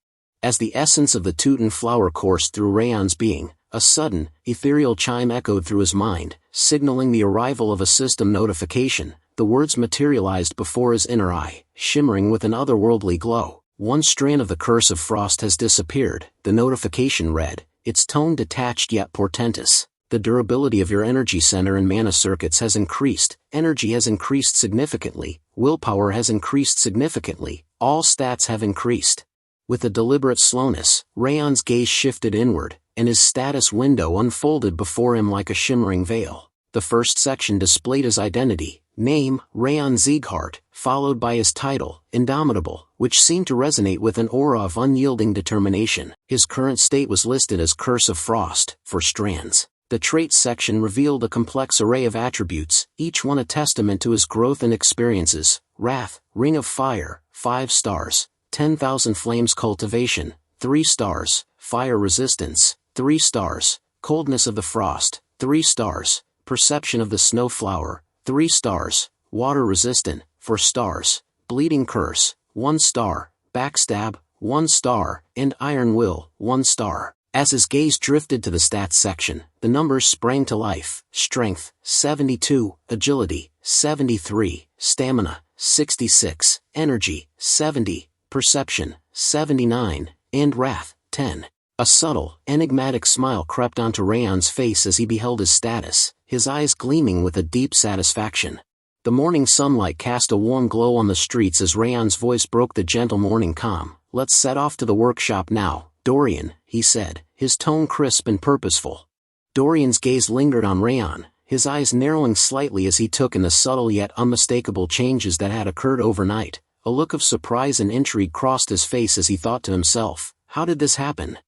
As the essence of the Teuton flower coursed through Raon's being, a sudden, ethereal chime echoed through his mind, signaling the arrival of a system notification. The words materialized before his inner eye, shimmering with an otherworldly glow. One strand of the curse of frost has disappeared, the notification read, its tone detached yet portentous. The durability of your energy center and mana circuits has increased, energy has increased significantly, willpower has increased significantly, all stats have increased. With a deliberate slowness, Raon's gaze shifted inward, and his status window unfolded before him like a shimmering veil. The first section displayed his identity, name, Raon Sieghart, followed by his title, Indomitable, which seemed to resonate with an aura of unyielding determination. His current state was listed as Curse of Frost, for strands. The traits section revealed a complex array of attributes, each one a testament to his growth and experiences. Wrath, Ring of Fire, 5 stars. 10,000 Flames Cultivation, 3 stars. Fire Resistance, 3 stars. Coldness of the Frost, 3 stars. Perception of the Snowflower, 3 stars. Water Resistant, 4 stars. Bleeding Curse, 1 star. Backstab, 1 star. And Iron Will, 1 star. As his gaze drifted to the stats section, the numbers sprang to life. Strength, 72. Agility, 73. Stamina, 66. Energy, 70. Perception, 79. And Wrath, 10. A subtle, enigmatic smile crept onto Raon's face as he beheld his status, his eyes gleaming with a deep satisfaction. The morning sunlight cast a warm glow on the streets as Raon's voice broke the gentle morning calm. "Let's set off to the workshop now, Dorian," he said, his tone crisp and purposeful. Dorian's gaze lingered on Raon, his eyes narrowing slightly as he took in the subtle yet unmistakable changes that had occurred overnight. A look of surprise and intrigue crossed his face as he thought to himself, how did this happen?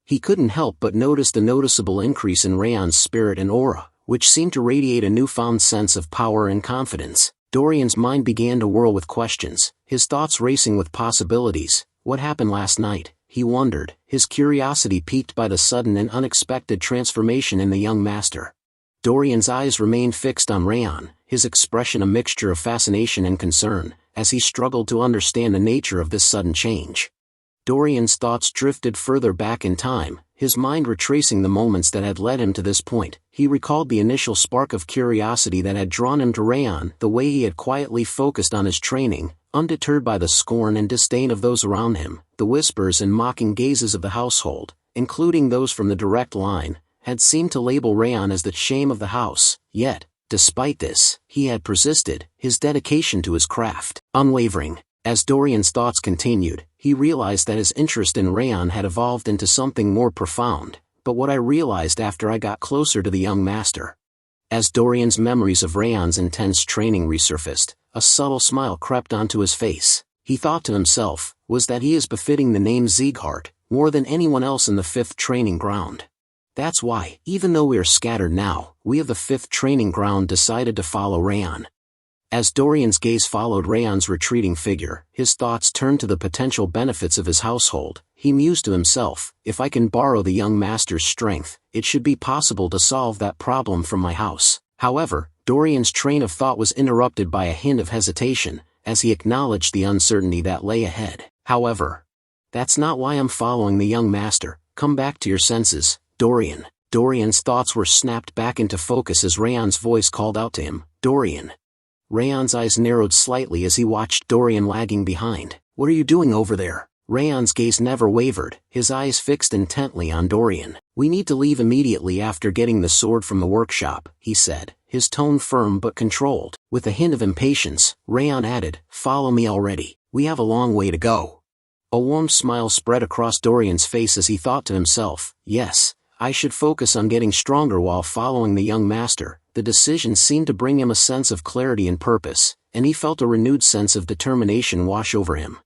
He couldn't help but notice the noticeable increase in Raon's spirit and aura, which seemed to radiate a newfound sense of power and confidence. Dorian's mind began to whirl with questions, his thoughts racing with possibilities. What happened last night? He wondered, his curiosity piqued by the sudden and unexpected transformation in the young master. Dorian's eyes remained fixed on Raon, his expression a mixture of fascination and concern, as he struggled to understand the nature of this sudden change. Dorian's thoughts drifted further back in time, his mind retracing the moments that had led him to this point. He recalled the initial spark of curiosity that had drawn him to Raon, the way he had quietly focused on his training, undeterred by the scorn and disdain of those around him. The whispers and mocking gazes of the household, including those from the direct line, had seemed to label Raon as the shame of the house. Yet, despite this, he had persisted, his dedication to his craft unwavering. As Dorian's thoughts continued, he realized that his interest in Raon had evolved into something more profound. But what I realized after I got closer to the young master. As Dorian's memories of Raon's intense training resurfaced, a subtle smile crept onto his face. He thought to himself, was that he is befitting the name Sieghart, more than anyone else in the 5th training ground. That's why, even though we are scattered now, we of the 5th training ground decided to follow Raon. As Dorian's gaze followed Raon's retreating figure, his thoughts turned to the potential benefits of his household. He mused to himself, if I can borrow the young master's strength, it should be possible to solve that problem from my house. However, Dorian's train of thought was interrupted by a hint of hesitation, as he acknowledged the uncertainty that lay ahead. However, that's not why I'm following the young master. Come back to your senses, Dorian. Dorian's thoughts were snapped back into focus as Raon's voice called out to him, Dorian. Raon's eyes narrowed slightly as he watched Dorian lagging behind. What are you doing over there? Raon's gaze never wavered, his eyes fixed intently on Dorian. We need to leave immediately after getting the sword from the workshop, he said, his tone firm but controlled. With a hint of impatience, Raon added, follow me already. We have a long way to go. A warm smile spread across Dorian's face as he thought to himself, yes, I should focus on getting stronger while following the young master. The decision seemed to bring him a sense of clarity and purpose, and he felt a renewed sense of determination wash over him.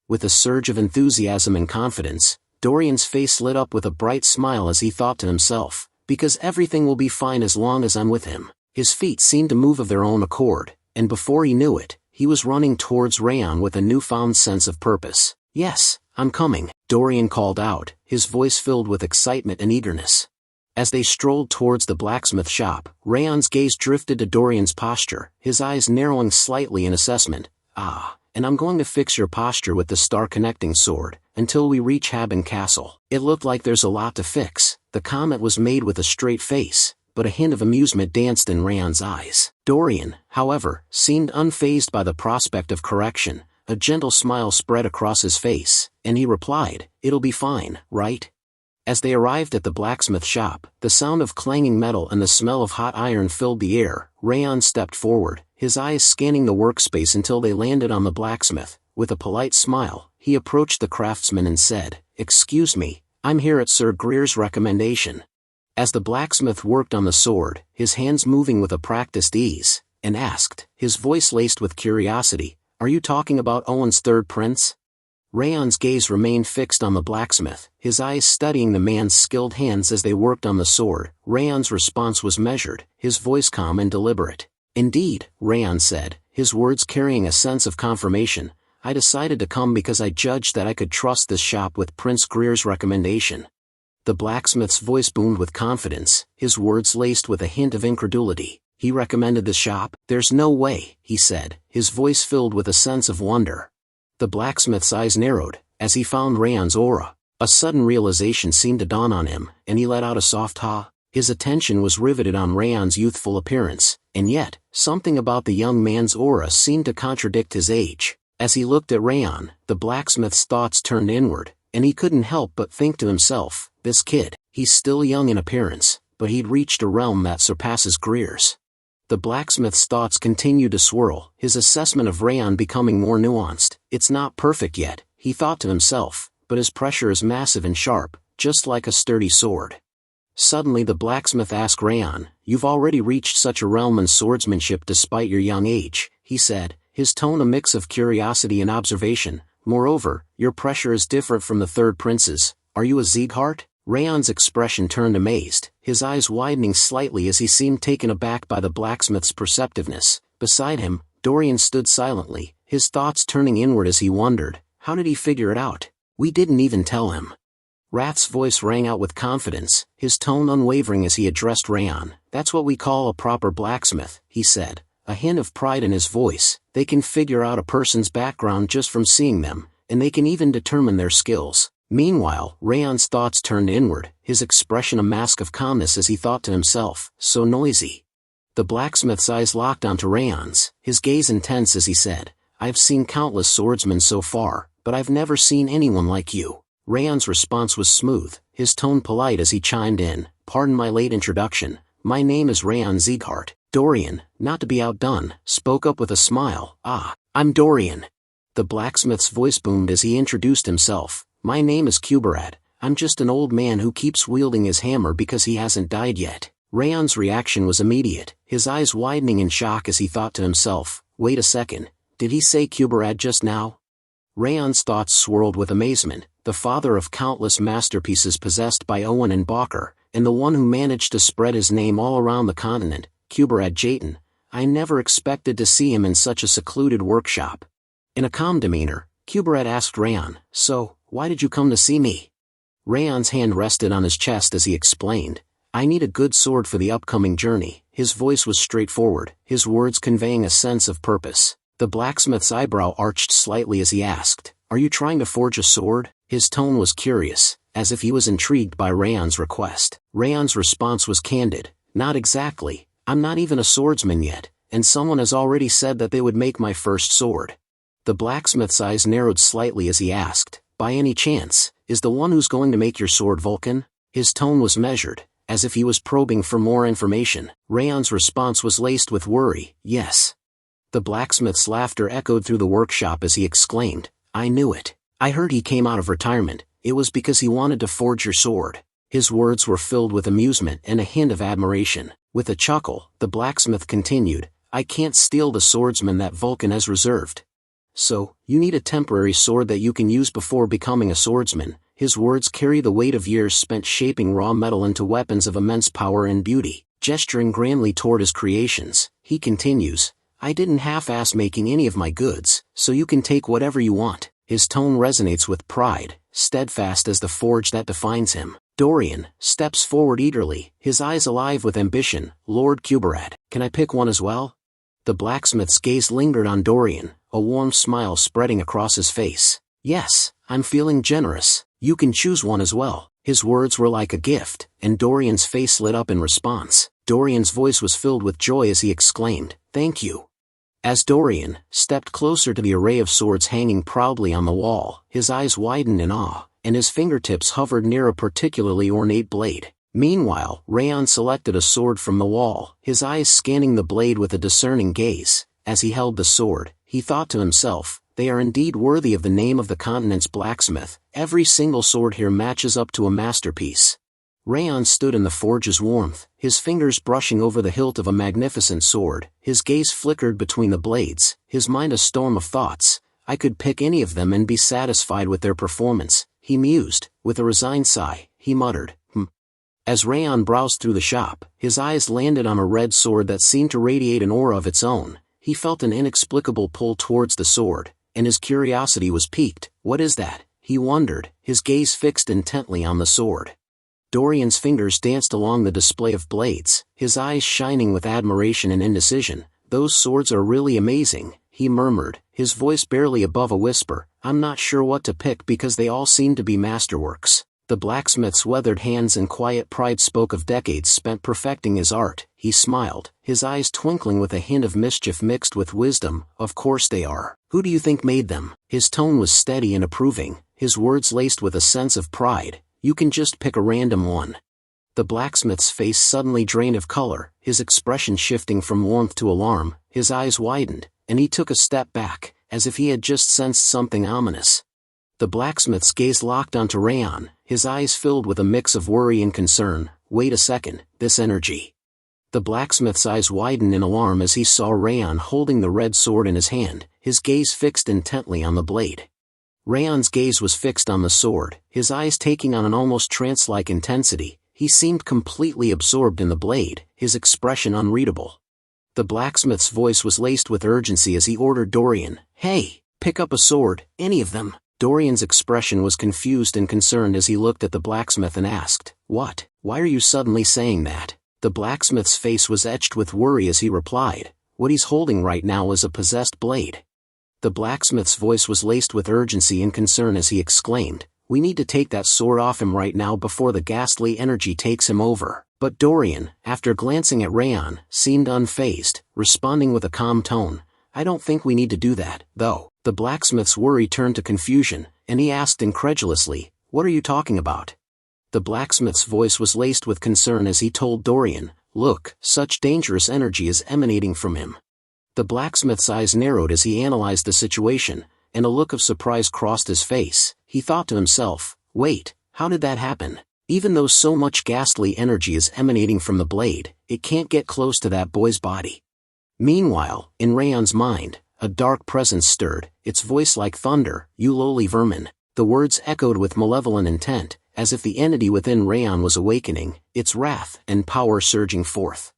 With a surge of enthusiasm and confidence, Dorian's face lit up with a bright smile as he thought to himself, because everything will be fine as long as I'm with him. His feet seemed to move of their own accord, and before he knew it, he was running towards Raon with a newfound sense of purpose. Yes, I'm coming, Dorian called out, his voice filled with excitement and eagerness. As they strolled towards the blacksmith shop, Raon's gaze drifted to Dorian's posture, his eyes narrowing slightly in assessment. And I'm going to fix your posture with the star-connecting sword, until we reach Haben Castle. It looked like there's a lot to fix. The comment was made with a straight face, but a hint of amusement danced in Raon's eyes. Dorian, however, seemed unfazed by the prospect of correction. A gentle smile spread across his face, and he replied, it'll be fine, right? As they arrived at the blacksmith shop, the sound of clanging metal and the smell of hot iron filled the air. Raon stepped forward, his eyes scanning the workspace until they landed on the blacksmith. With a polite smile, he approached the craftsman and said, excuse me, I'm here at Sir Greer's recommendation. As the blacksmith worked on the sword, his hands moving with a practiced ease, and asked, his voice laced with curiosity, "Are you talking about Owen's third prince?" Raon's gaze remained fixed on the blacksmith, his eyes studying the man's skilled hands as they worked on the sword. Raon's response was measured, his voice calm and deliberate. "Indeed," Raon said, his words carrying a sense of confirmation, "I decided to come because I judged that I could trust this shop with Prince Greer's recommendation." The blacksmith's voice boomed with confidence, his words laced with a hint of incredulity. "He recommended the shop? There's no way," he said, his voice filled with a sense of wonder. The blacksmith's eyes narrowed, as he found Raon's aura. A sudden realization seemed to dawn on him, and he let out a soft ha. His attention was riveted on Raon's youthful appearance, and yet, something about the young man's aura seemed to contradict his age. As he looked at Raon, the blacksmith's thoughts turned inward, and he couldn't help but think to himself, this kid, he's still young in appearance, but he'd reached a realm that surpasses Greer's. The blacksmith's thoughts continued to swirl, his assessment of Raon becoming more nuanced. "It's not perfect yet," he thought to himself, "but his pressure is massive and sharp, just like a sturdy sword." Suddenly the blacksmith asked Raon, "You've already reached such a realm in swordsmanship despite your young age," he said, his tone a mix of curiosity and observation. "Moreover, your pressure is different from the third prince's. Are you a Sieghart?" Raon's expression turned amazed, his eyes widening slightly as he seemed taken aback by the blacksmith's perceptiveness. Beside him, Dorian stood silently, his thoughts turning inward as he wondered, how did he figure it out? "We didn't even tell him." Rath's voice rang out with confidence, his tone unwavering as he addressed Raon. "That's what we call a proper blacksmith," he said, a hint of pride in his voice. "They can figure out a person's background just from seeing them, and they can even determine their skills." Meanwhile, Raon's thoughts turned inward, his expression a mask of calmness as he thought to himself, so noisy. The blacksmith's eyes locked onto Raon's, his gaze intense as he said, "I've seen countless swordsmen so far, but I've never seen anyone like you." Raon's response was smooth, his tone polite as he chimed in, "Pardon my late introduction, my name is Raon Sieghart." Dorian, not to be outdone, spoke up with a smile, "Ah, I'm Dorian." The blacksmith's voice boomed as he introduced himself, "My name is Kuberad, I'm just an old man who keeps wielding his hammer because he hasn't died yet." Raon's reaction was immediate, his eyes widening in shock as he thought to himself, "Wait a second, did he say Kuberad just now?" Raon's thoughts swirled with amazement, the father of countless masterpieces possessed by Owen and Balker, and the one who managed to spread his name all around the continent, Kuberad Jayton. I never expected to see him in such a secluded workshop. In a calm demeanor, Kuberad asked Raon, "So, why did you come to see me?" Raon's hand rested on his chest as he explained, "I need a good sword for the upcoming journey." His voice was straightforward, his words conveying a sense of purpose. The blacksmith's eyebrow arched slightly as he asked, "Are you trying to forge a sword?" His tone was curious, as if he was intrigued by Raon's request. Raon's response was candid, "Not exactly, I'm not even a swordsman yet, and someone has already said that they would make my first sword." The blacksmith's eyes narrowed slightly as he asked, "By any chance, is the one who's going to make your sword Vulcan?" His tone was measured, as if he was probing for more information. Raon's response was laced with worry, "Yes." The blacksmith's laughter echoed through the workshop as he exclaimed, "I knew it. I heard he came out of retirement, it was because he wanted to forge your sword." His words were filled with amusement and a hint of admiration. With a chuckle, the blacksmith continued, "I can't steal the swordsman that Vulcan has reserved. So, you need a temporary sword that you can use before becoming a swordsman." His words carry the weight of years spent shaping raw metal into weapons of immense power and beauty. Gesturing grandly toward his creations, he continues, "I didn't half-ass making any of my goods, so you can take whatever you want." His tone resonates with pride, steadfast as the forge that defines him. Dorian steps forward eagerly, his eyes alive with ambition. "Lord Kuberad, can I pick one as well?" The blacksmith's gaze lingered on Dorian, a warm smile spreading across his face. "Yes, I'm feeling generous. You can choose one as well." His words were like a gift, and Dorian's face lit up in response. Dorian's voice was filled with joy as he exclaimed, "Thank you." As Dorian stepped closer to the array of swords hanging proudly on the wall, his eyes widened in awe, and his fingertips hovered near a particularly ornate blade. Meanwhile, Raon selected a sword from the wall, his eyes scanning the blade with a discerning gaze. As he held the sword, he thought to himself, "They are indeed worthy of the name of the continent's blacksmith, Every single sword here matches up to a masterpiece. Raon stood in the forge's warmth, his fingers brushing over the hilt of a magnificent sword, his gaze flickered between the blades, his mind a storm of thoughts. I could pick any of them and be satisfied with their performance, he mused. With a resigned sigh, he muttered, As Raon browsed through the shop, his eyes landed on a red sword that seemed to radiate an aura of its own. He felt an inexplicable pull towards the sword, and his curiosity was piqued. What is that? He wondered, his gaze fixed intently on the sword. Dorian's fingers danced along the display of blades, his eyes shining with admiration and indecision. Those swords are really amazing, he murmured, his voice barely above a whisper. I'm not sure what to pick because they all seem to be masterworks. The blacksmith's weathered hands and quiet pride spoke of decades spent perfecting his art. He smiled, his eyes twinkling with a hint of mischief mixed with wisdom. Of course they are. Who do you think made them? His tone was steady and approving, his words laced with a sense of pride. You can just pick a random one. The blacksmith's face suddenly drained of color, his expression shifting from warmth to alarm. His eyes widened, and he took a step back, as if he had just sensed something ominous. The blacksmith's gaze locked onto Raon, his eyes filled with a mix of worry and concern. Wait a second, this energy. The blacksmith's eyes widened in alarm as he saw Raon holding the red sword in his hand, his gaze fixed intently on the blade. Raon's gaze was fixed on the sword, his eyes taking on an almost trance-like intensity. He seemed completely absorbed in the blade, his expression unreadable. The blacksmith's voice was laced with urgency as he ordered Dorian, Hey, pick up a sword, any of them. Dorian's expression was confused and concerned as he looked at the blacksmith and asked, What? Why are you suddenly saying that? The blacksmith's face was etched with worry as he replied, What he's holding right now is a possessed blade. The blacksmith's voice was laced with urgency and concern as he exclaimed, We need to take that sword off him right now before the ghastly energy takes him over. But Dorian, after glancing at Raon, seemed unfazed, responding with a calm tone, I don't think we need to do that, though. The blacksmith's worry turned to confusion, and he asked incredulously, What are you talking about? The blacksmith's voice was laced with concern as he told Dorian, Look, such dangerous energy is emanating from him. The blacksmith's eyes narrowed as he analyzed the situation, and a look of surprise crossed his face. He thought to himself, Wait, how did that happen? Even though so much ghastly energy is emanating from the blade, it can't get close to that boy's body. Meanwhile, in Raon's mind, a dark presence stirred, its voice like thunder, You lowly vermin. The words echoed with malevolent intent, as if the entity within Raon was awakening, its wrath and power surging forth.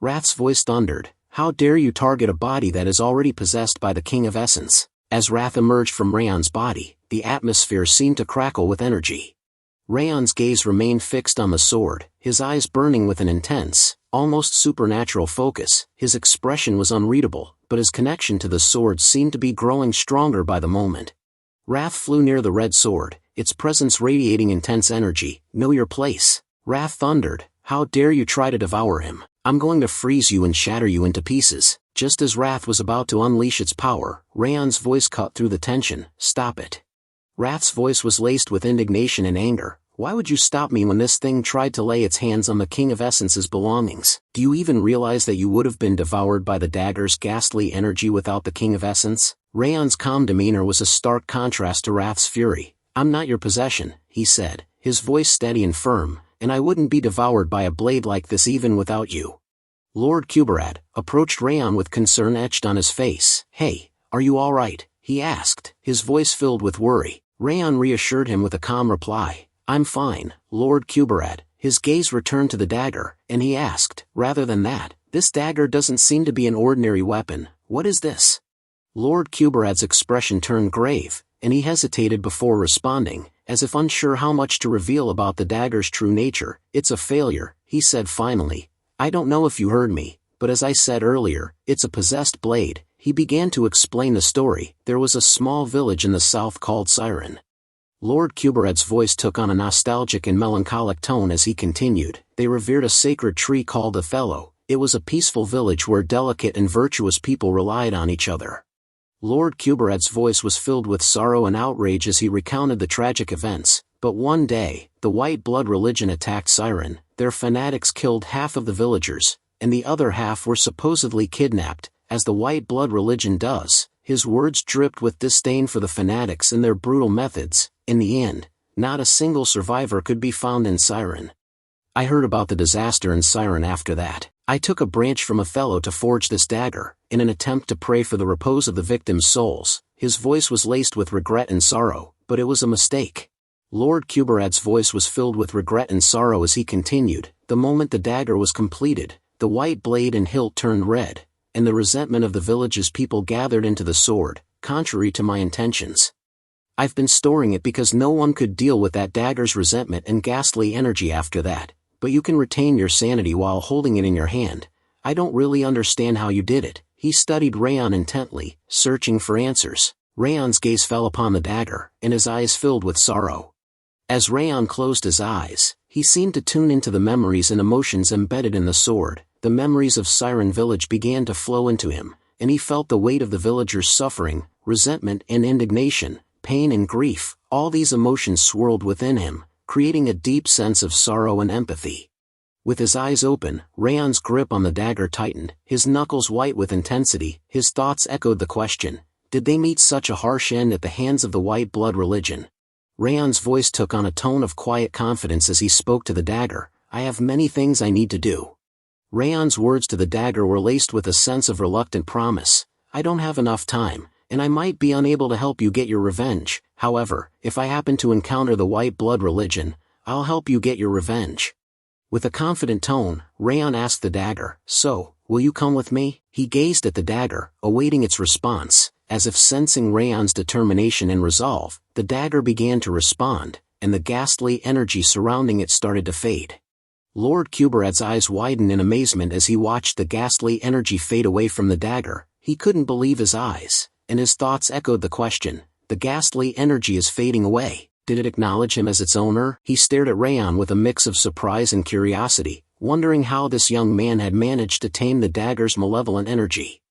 Wrath's voice thundered, How dare you target a body that is already possessed by the King of Essence? As wrath emerged from Raon's body, the atmosphere seemed to crackle with energy. Raon's gaze remained fixed on the sword, his eyes burning with an intense, almost supernatural focus. His expression was unreadable, but his connection to the sword seemed to be growing stronger by the moment. Wrath flew near the red sword, its presence radiating intense energy. Know your place. Wrath thundered, How dare you try to devour him? I'm going to freeze you and shatter you into pieces. Just as Wrath was about to unleash its power, Raon's voice cut through the tension, Stop it. Wrath's voice was laced with indignation and anger. Why would you stop me when this thing tried to lay its hands on the King of Essence's belongings? Do you even realize that you would have been devoured by the dagger's ghastly energy without the King of Essence? Raon's calm demeanor was a stark contrast to Wrath's fury. I'm not your possession, he said, his voice steady and firm, and I wouldn't be devoured by a blade like this even without you. Lord Kuberad approached Raon with concern etched on his face. Hey, are you all right? He asked, his voice filled with worry. Raon reassured him with a calm reply. I'm fine, Lord Kuberad. His gaze returned to the dagger, and he asked, Rather than that, this dagger doesn't seem to be an ordinary weapon. What is this? Lord Kuberad's expression turned grave, and he hesitated before responding, as if unsure how much to reveal about the dagger's true nature. It's a failure, he said finally. I don't know if you heard me, but as I said earlier, it's a possessed blade. He began to explain the story. There was a small village in the south called Siren. Lord Kuberad's voice took on a nostalgic and melancholic tone as he continued. They revered a sacred tree called Othello. It was a peaceful village where delicate and virtuous people relied on each other. Lord Kuberad's voice was filled with sorrow and outrage as he recounted the tragic events. But one day, the white blood religion attacked Siren. Their fanatics killed half of the villagers, and the other half were supposedly kidnapped, as the white blood religion does. His words dripped with disdain for the fanatics and their brutal methods. In the end, not a single survivor could be found in Siren. I heard about the disaster in Siren after that. I took a branch from Othello to forge this dagger, in an attempt to pray for the repose of the victims' souls. His voice was laced with regret and sorrow, but it was a mistake. Lord Kuberad's voice was filled with regret and sorrow as he continued. The moment the dagger was completed, the white blade and hilt turned red, and the resentment of the village's people gathered into the sword, contrary to my intentions. I've been storing it because no one could deal with that dagger's resentment and ghastly energy after that, but you can retain your sanity while holding it in your hand. I don't really understand how you did it. He studied Raon intently, searching for answers. Raon's gaze fell upon the dagger, and his eyes filled with sorrow. As Raon closed his eyes, he seemed to tune into the memories and emotions embedded in the sword. The memories of Siren Village began to flow into him, and he felt the weight of the villagers' suffering, resentment and indignation, pain and grief. All these emotions swirled within him, creating a deep sense of sorrow and empathy. With his eyes open, Raon's grip on the dagger tightened, his knuckles white with intensity. His thoughts echoed the question, did they meet such a harsh end at the hands of the white blood religion? Raon's voice took on a tone of quiet confidence as he spoke to the dagger. I have many things I need to do. Raon's words to the dagger were laced with a sense of reluctant promise. I don't have enough time, and I might be unable to help you get your revenge. However, if I happen to encounter the white blood religion, I'll help you get your revenge. With a confident tone, Raon asked the dagger, so, will you come with me? He gazed at the dagger, awaiting its response. As if sensing Raon's determination and resolve, the dagger began to respond, and the ghastly energy surrounding it started to fade. Lord Kuberad's eyes widened in amazement as he watched the ghastly energy fade away from the dagger. He couldn't believe his eyes, and his thoughts echoed the question, the ghastly energy is fading away. Did it acknowledge him as its owner? He stared at Raon with a mix of surprise and curiosity, wondering how this young man had managed to tame the dagger's malevolent energy.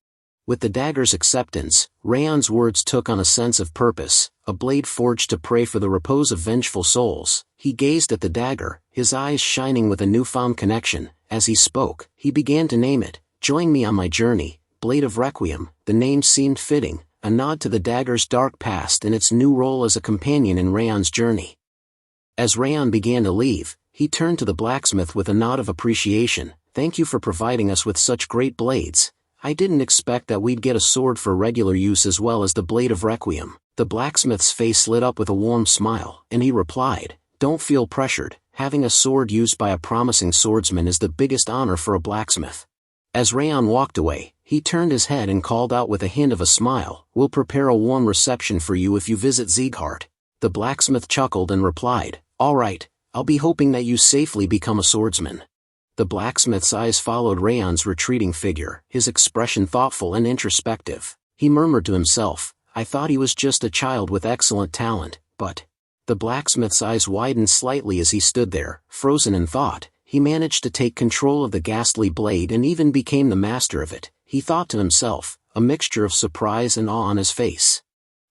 With the dagger's acceptance, Raon's words took on a sense of purpose, a blade forged to pray for the repose of vengeful souls. He gazed at the dagger, his eyes shining with a newfound connection. As he spoke, he began to name it. Join me on my journey, Blade of Requiem. The name seemed fitting, a nod to the dagger's dark past and its new role as a companion in Raon's journey. As Raon began to leave, he turned to the blacksmith with a nod of appreciation. Thank you for providing us with such great blades. I didn't expect that we'd get a sword for regular use as well as the Blade of Requiem. The blacksmith's face lit up with a warm smile, and he replied, don't feel pressured. Having a sword used by a promising swordsman is the biggest honor for a blacksmith. As Raon walked away, he turned his head and called out with a hint of a smile, we'll prepare a warm reception for you if you visit Sieghart. The blacksmith chuckled and replied, all right, I'll be hoping that you safely become a swordsman. The blacksmith's eyes followed Raon's retreating figure, his expression thoughtful and introspective. He murmured to himself, I thought he was just a child with excellent talent, but... The blacksmith's eyes widened slightly as he stood there, frozen in thought. He managed to take control of the ghastly blade and even became the master of it. He thought to himself, a mixture of surprise and awe on his face.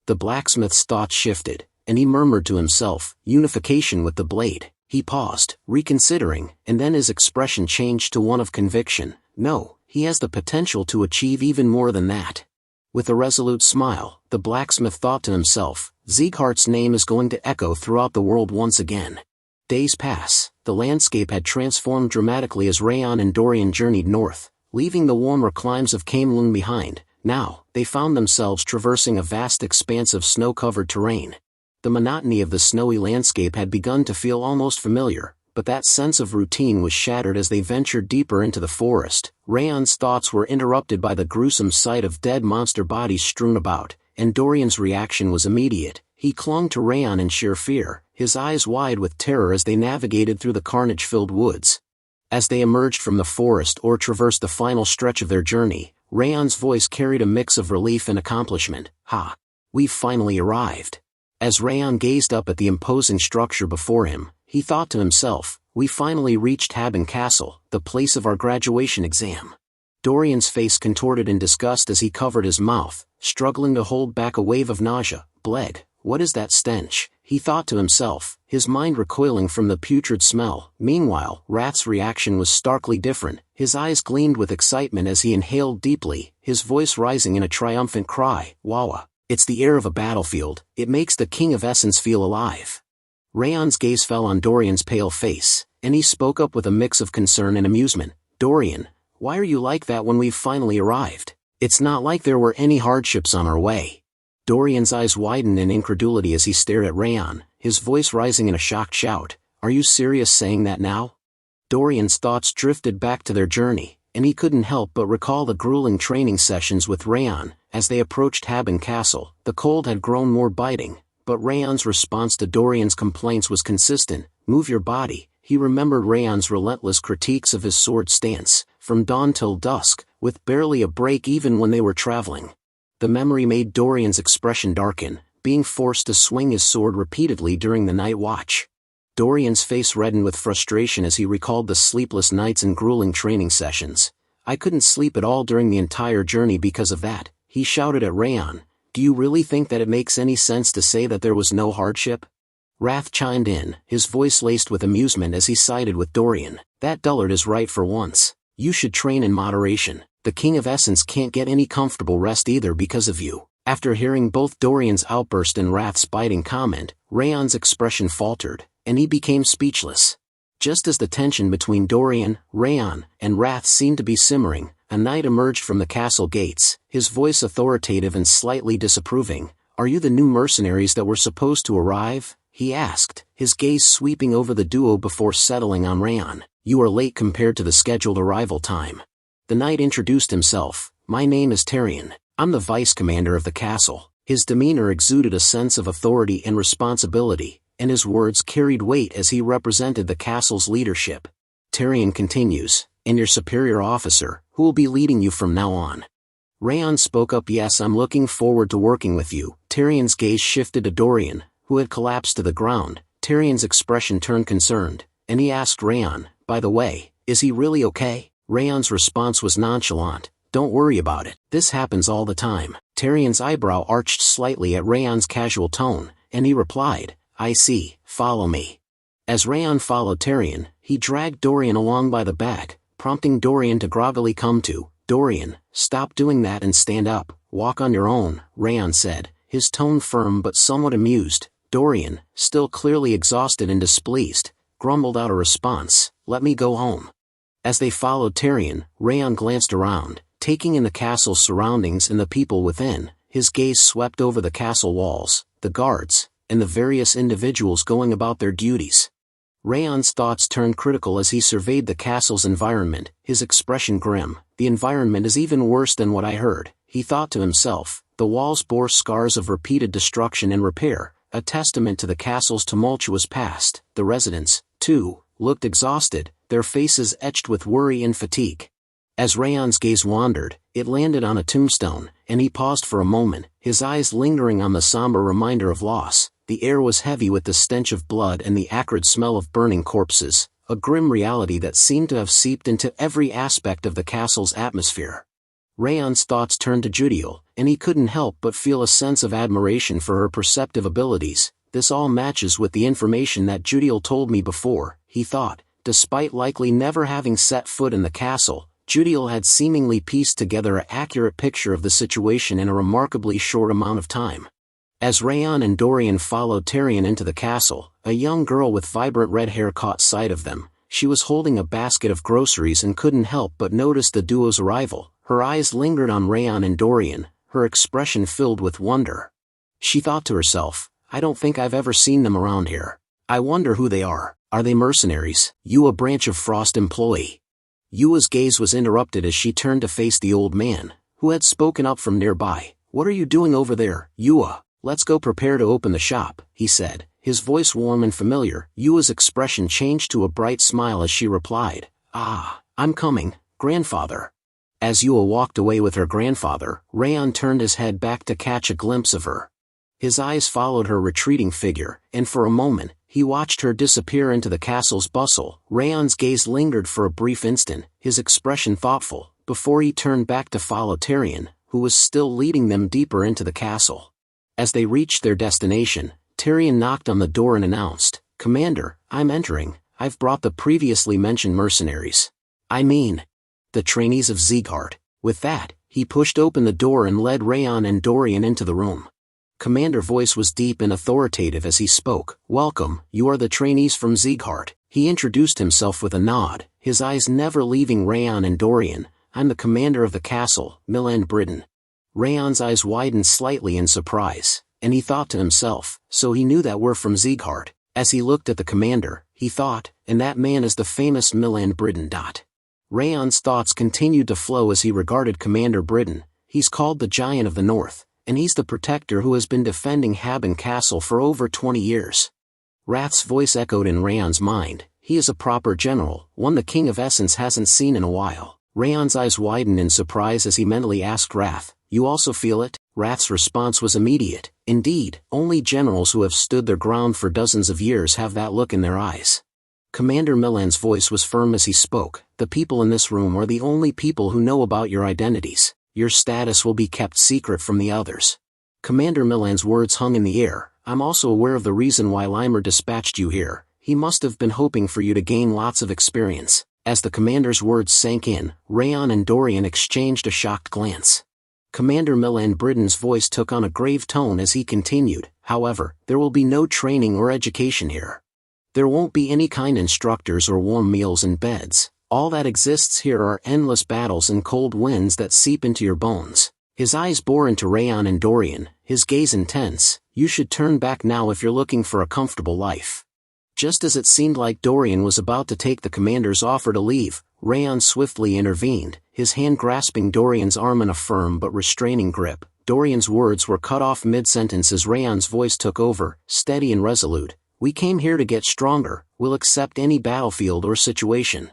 The blacksmith's thoughts shifted, and he murmured to himself, unification with the blade. He paused, reconsidering, and then his expression changed to one of conviction. No, he has the potential to achieve even more than that. With a resolute smile, the blacksmith thought to himself, Sieghart's name is going to echo throughout the world once again. Days pass. The landscape had transformed dramatically as Raon and Dorian journeyed north, leaving the warmer climes of Camelun behind. Now, they found themselves traversing a vast expanse of snow-covered terrain. The monotony of the snowy landscape had begun to feel almost familiar, but that sense of routine was shattered as they ventured deeper into the forest. Raon's thoughts were interrupted by the gruesome sight of dead monster bodies strewn about, and Dorian's reaction was immediate. He clung to Raon in sheer fear, his eyes wide with terror as they navigated through the carnage-filled woods. As they emerged from the forest or traversed the final stretch of their journey, Raon's voice carried a mix of relief and accomplishment. Ha! We've finally arrived. As Raon gazed up at the imposing structure before him, he thought to himself, we finally reached Haben Castle, the place of our graduation exam. Dorian's face contorted in disgust as he covered his mouth, struggling to hold back a wave of nausea. Bled, what is that stench? He thought to himself, his mind recoiling from the putrid smell. Meanwhile, Rath's reaction was starkly different. His eyes gleamed with excitement as he inhaled deeply, his voice rising in a triumphant cry, Wawa. It's the air of a battlefield, it makes the King of Essence feel alive. Raon's gaze fell on Dorian's pale face, and he spoke up with a mix of concern and amusement. Dorian, why are you like that when we've finally arrived? It's not like there were any hardships on our way. Dorian's eyes widened in incredulity as he stared at Raon, his voice rising in a shocked shout. Are you serious saying that now? Dorian's thoughts drifted back to their journey, and he couldn't help but recall the grueling training sessions with Raon. As they approached Haben Castle, the cold had grown more biting, but Raon's response to Dorian's complaints was consistent. Move your body. He remembered Raon's relentless critiques of his sword stance, from dawn till dusk, with barely a break even when they were traveling. The memory made Dorian's expression darken, being forced to swing his sword repeatedly during the night watch. Dorian's face reddened with frustration as he recalled the sleepless nights and grueling training sessions. I couldn't sleep at all during the entire journey because of that, he shouted at Raon. Do you really think that it makes any sense to say that there was no hardship? Wrath chimed in, his voice laced with amusement as he sided with Dorian. That dullard is right for once. You should train in moderation. The King of Essence can't get any comfortable rest either because of you. After hearing both Dorian's outburst and Wrath's biting comment, Raon's expression faltered, and he became speechless. Just as the tension between Dorian, Raon, and Wrath seemed to be simmering, a knight emerged from the castle gates, his voice authoritative and slightly disapproving. Are you the new mercenaries that were supposed to arrive? He asked, his gaze sweeping over the duo before settling on Raon. You are late compared to the scheduled arrival time. The knight introduced himself. My name is Tyrion. I'm the vice commander of the castle. His demeanor exuded a sense of authority and responsibility, and his words carried weight as he represented the castle's leadership. Tyrion continues, and your superior officer, who will be leading you from now on. Raon spoke up. Yes, I'm looking forward to working with you. Tyrion's gaze shifted to Dorian, who had collapsed to the ground. Tyrion's expression turned concerned, and he asked Raon, by the way, is he really okay? Raon's response was nonchalant. Don't worry about it. This happens all the time. Tyrion's eyebrow arched slightly at Raon's casual tone, and he replied, I see, follow me. As Raon followed Tyrion, he dragged Dorian along by the back, prompting Dorian to groggily come to. Dorian, stop doing that and stand up. Walk on your own, Raon said, his tone firm but somewhat amused. Dorian, still clearly exhausted and displeased, grumbled out a response, let me go home. As they followed Tyrion, Raon glanced around, taking in the castle's surroundings and the people within. His gaze swept over the castle walls, the guards, and the various individuals going about their duties. Raon's thoughts turned critical as he surveyed the castle's environment, his expression grim. The environment is even worse than what I heard, he thought to himself. The walls bore scars of repeated destruction and repair, a testament to the castle's tumultuous past. The residents, too, looked exhausted, their faces etched with worry and fatigue. As Raon's gaze wandered, it landed on a tombstone, and he paused for a moment, his eyes lingering on the somber reminder of loss. The air was heavy with the stench of blood and the acrid smell of burning corpses, a grim reality that seemed to have seeped into every aspect of the castle's atmosphere. Raon's thoughts turned to Judiel, and he couldn't help but feel a sense of admiration for her perceptive abilities. This all matches with the information that Judiel told me before, he thought. Despite likely never having set foot in the castle, Judiel had seemingly pieced together an accurate picture of the situation in a remarkably short amount of time. As Raon and Dorian followed Tyrion into the castle, a young girl with vibrant red hair caught sight of them. She was holding a basket of groceries and couldn't help but notice the duo's arrival. Her eyes lingered on Raon and Dorian, her expression filled with wonder. She thought to herself, I don't think I've ever seen them around here. I wonder who they are. Are they mercenaries? You a branch of Frost employee? Yua's gaze was interrupted as she turned to face the old man, who had spoken up from nearby. What are you doing over there, Yua? Let's go prepare to open the shop, he said, his voice warm and familiar. Yua's expression changed to a bright smile as she replied, Ah, I'm coming, grandfather. As Yua walked away with her grandfather, Raon turned his head back to catch a glimpse of her. His eyes followed her retreating figure, and for a moment, he watched her disappear into the castle's bustle. Raon's gaze lingered for a brief instant, his expression thoughtful, before he turned back to follow Tyrion, who was still leading them deeper into the castle. As they reached their destination, Tyrion knocked on the door and announced, Commander, I'm entering. I've brought the previously mentioned mercenaries. I mean, the trainees of Sieghart. With that, he pushed open the door and led Raon and Dorian into the room. Commander's voice was deep and authoritative as he spoke. "Welcome, you are the trainees from Sieghart." He introduced himself with a nod, his eyes never leaving Raon and Dorian. "I'm the commander of the castle, Milan Britain." Raon's eyes widened slightly in surprise, and he thought to himself, so he knew that we're from Sieghart. As he looked at the commander, he thought, and that man is the famous Milan Britain. Raon's thoughts continued to flow as he regarded Commander Britain. He's called the Giant of the North, and he's the protector who has been defending Haben Castle for over 20 years. Rath's voice echoed in Raon's mind. He is a proper general, one the King of Essence hasn't seen in a while. Raon's eyes widened in surprise as he mentally asked Rath, "You also feel it?" Rath's response was immediate. "Indeed, only generals who have stood their ground for dozens of years have that look in their eyes." Commander Milan's voice was firm as he spoke. "The people in this room are the only people who know about your identities. Your status will be kept secret from the others." Commander Milan's words hung in the air. "I'm also aware of the reason why Limer dispatched you here. He must have been hoping for you to gain lots of experience." As the commander's words sank in, Raon and Dorian exchanged a shocked glance. Commander Milan Britain's voice took on a grave tone as he continued, "However, there will be no training or education here. There won't be any kind instructors or warm meals and beds. All that exists here are endless battles and cold winds that seep into your bones." His eyes bore into Raon and Dorian, his gaze intense. "You should turn back now if you're looking for a comfortable life." Just as it seemed like Dorian was about to take the commander's offer to leave, Raon swiftly intervened, his hand grasping Dorian's arm in a firm but restraining grip. Dorian's words were cut off mid-sentence as Raon's voice took over, steady and resolute. "We came here to get stronger. We'll accept any battlefield or situation."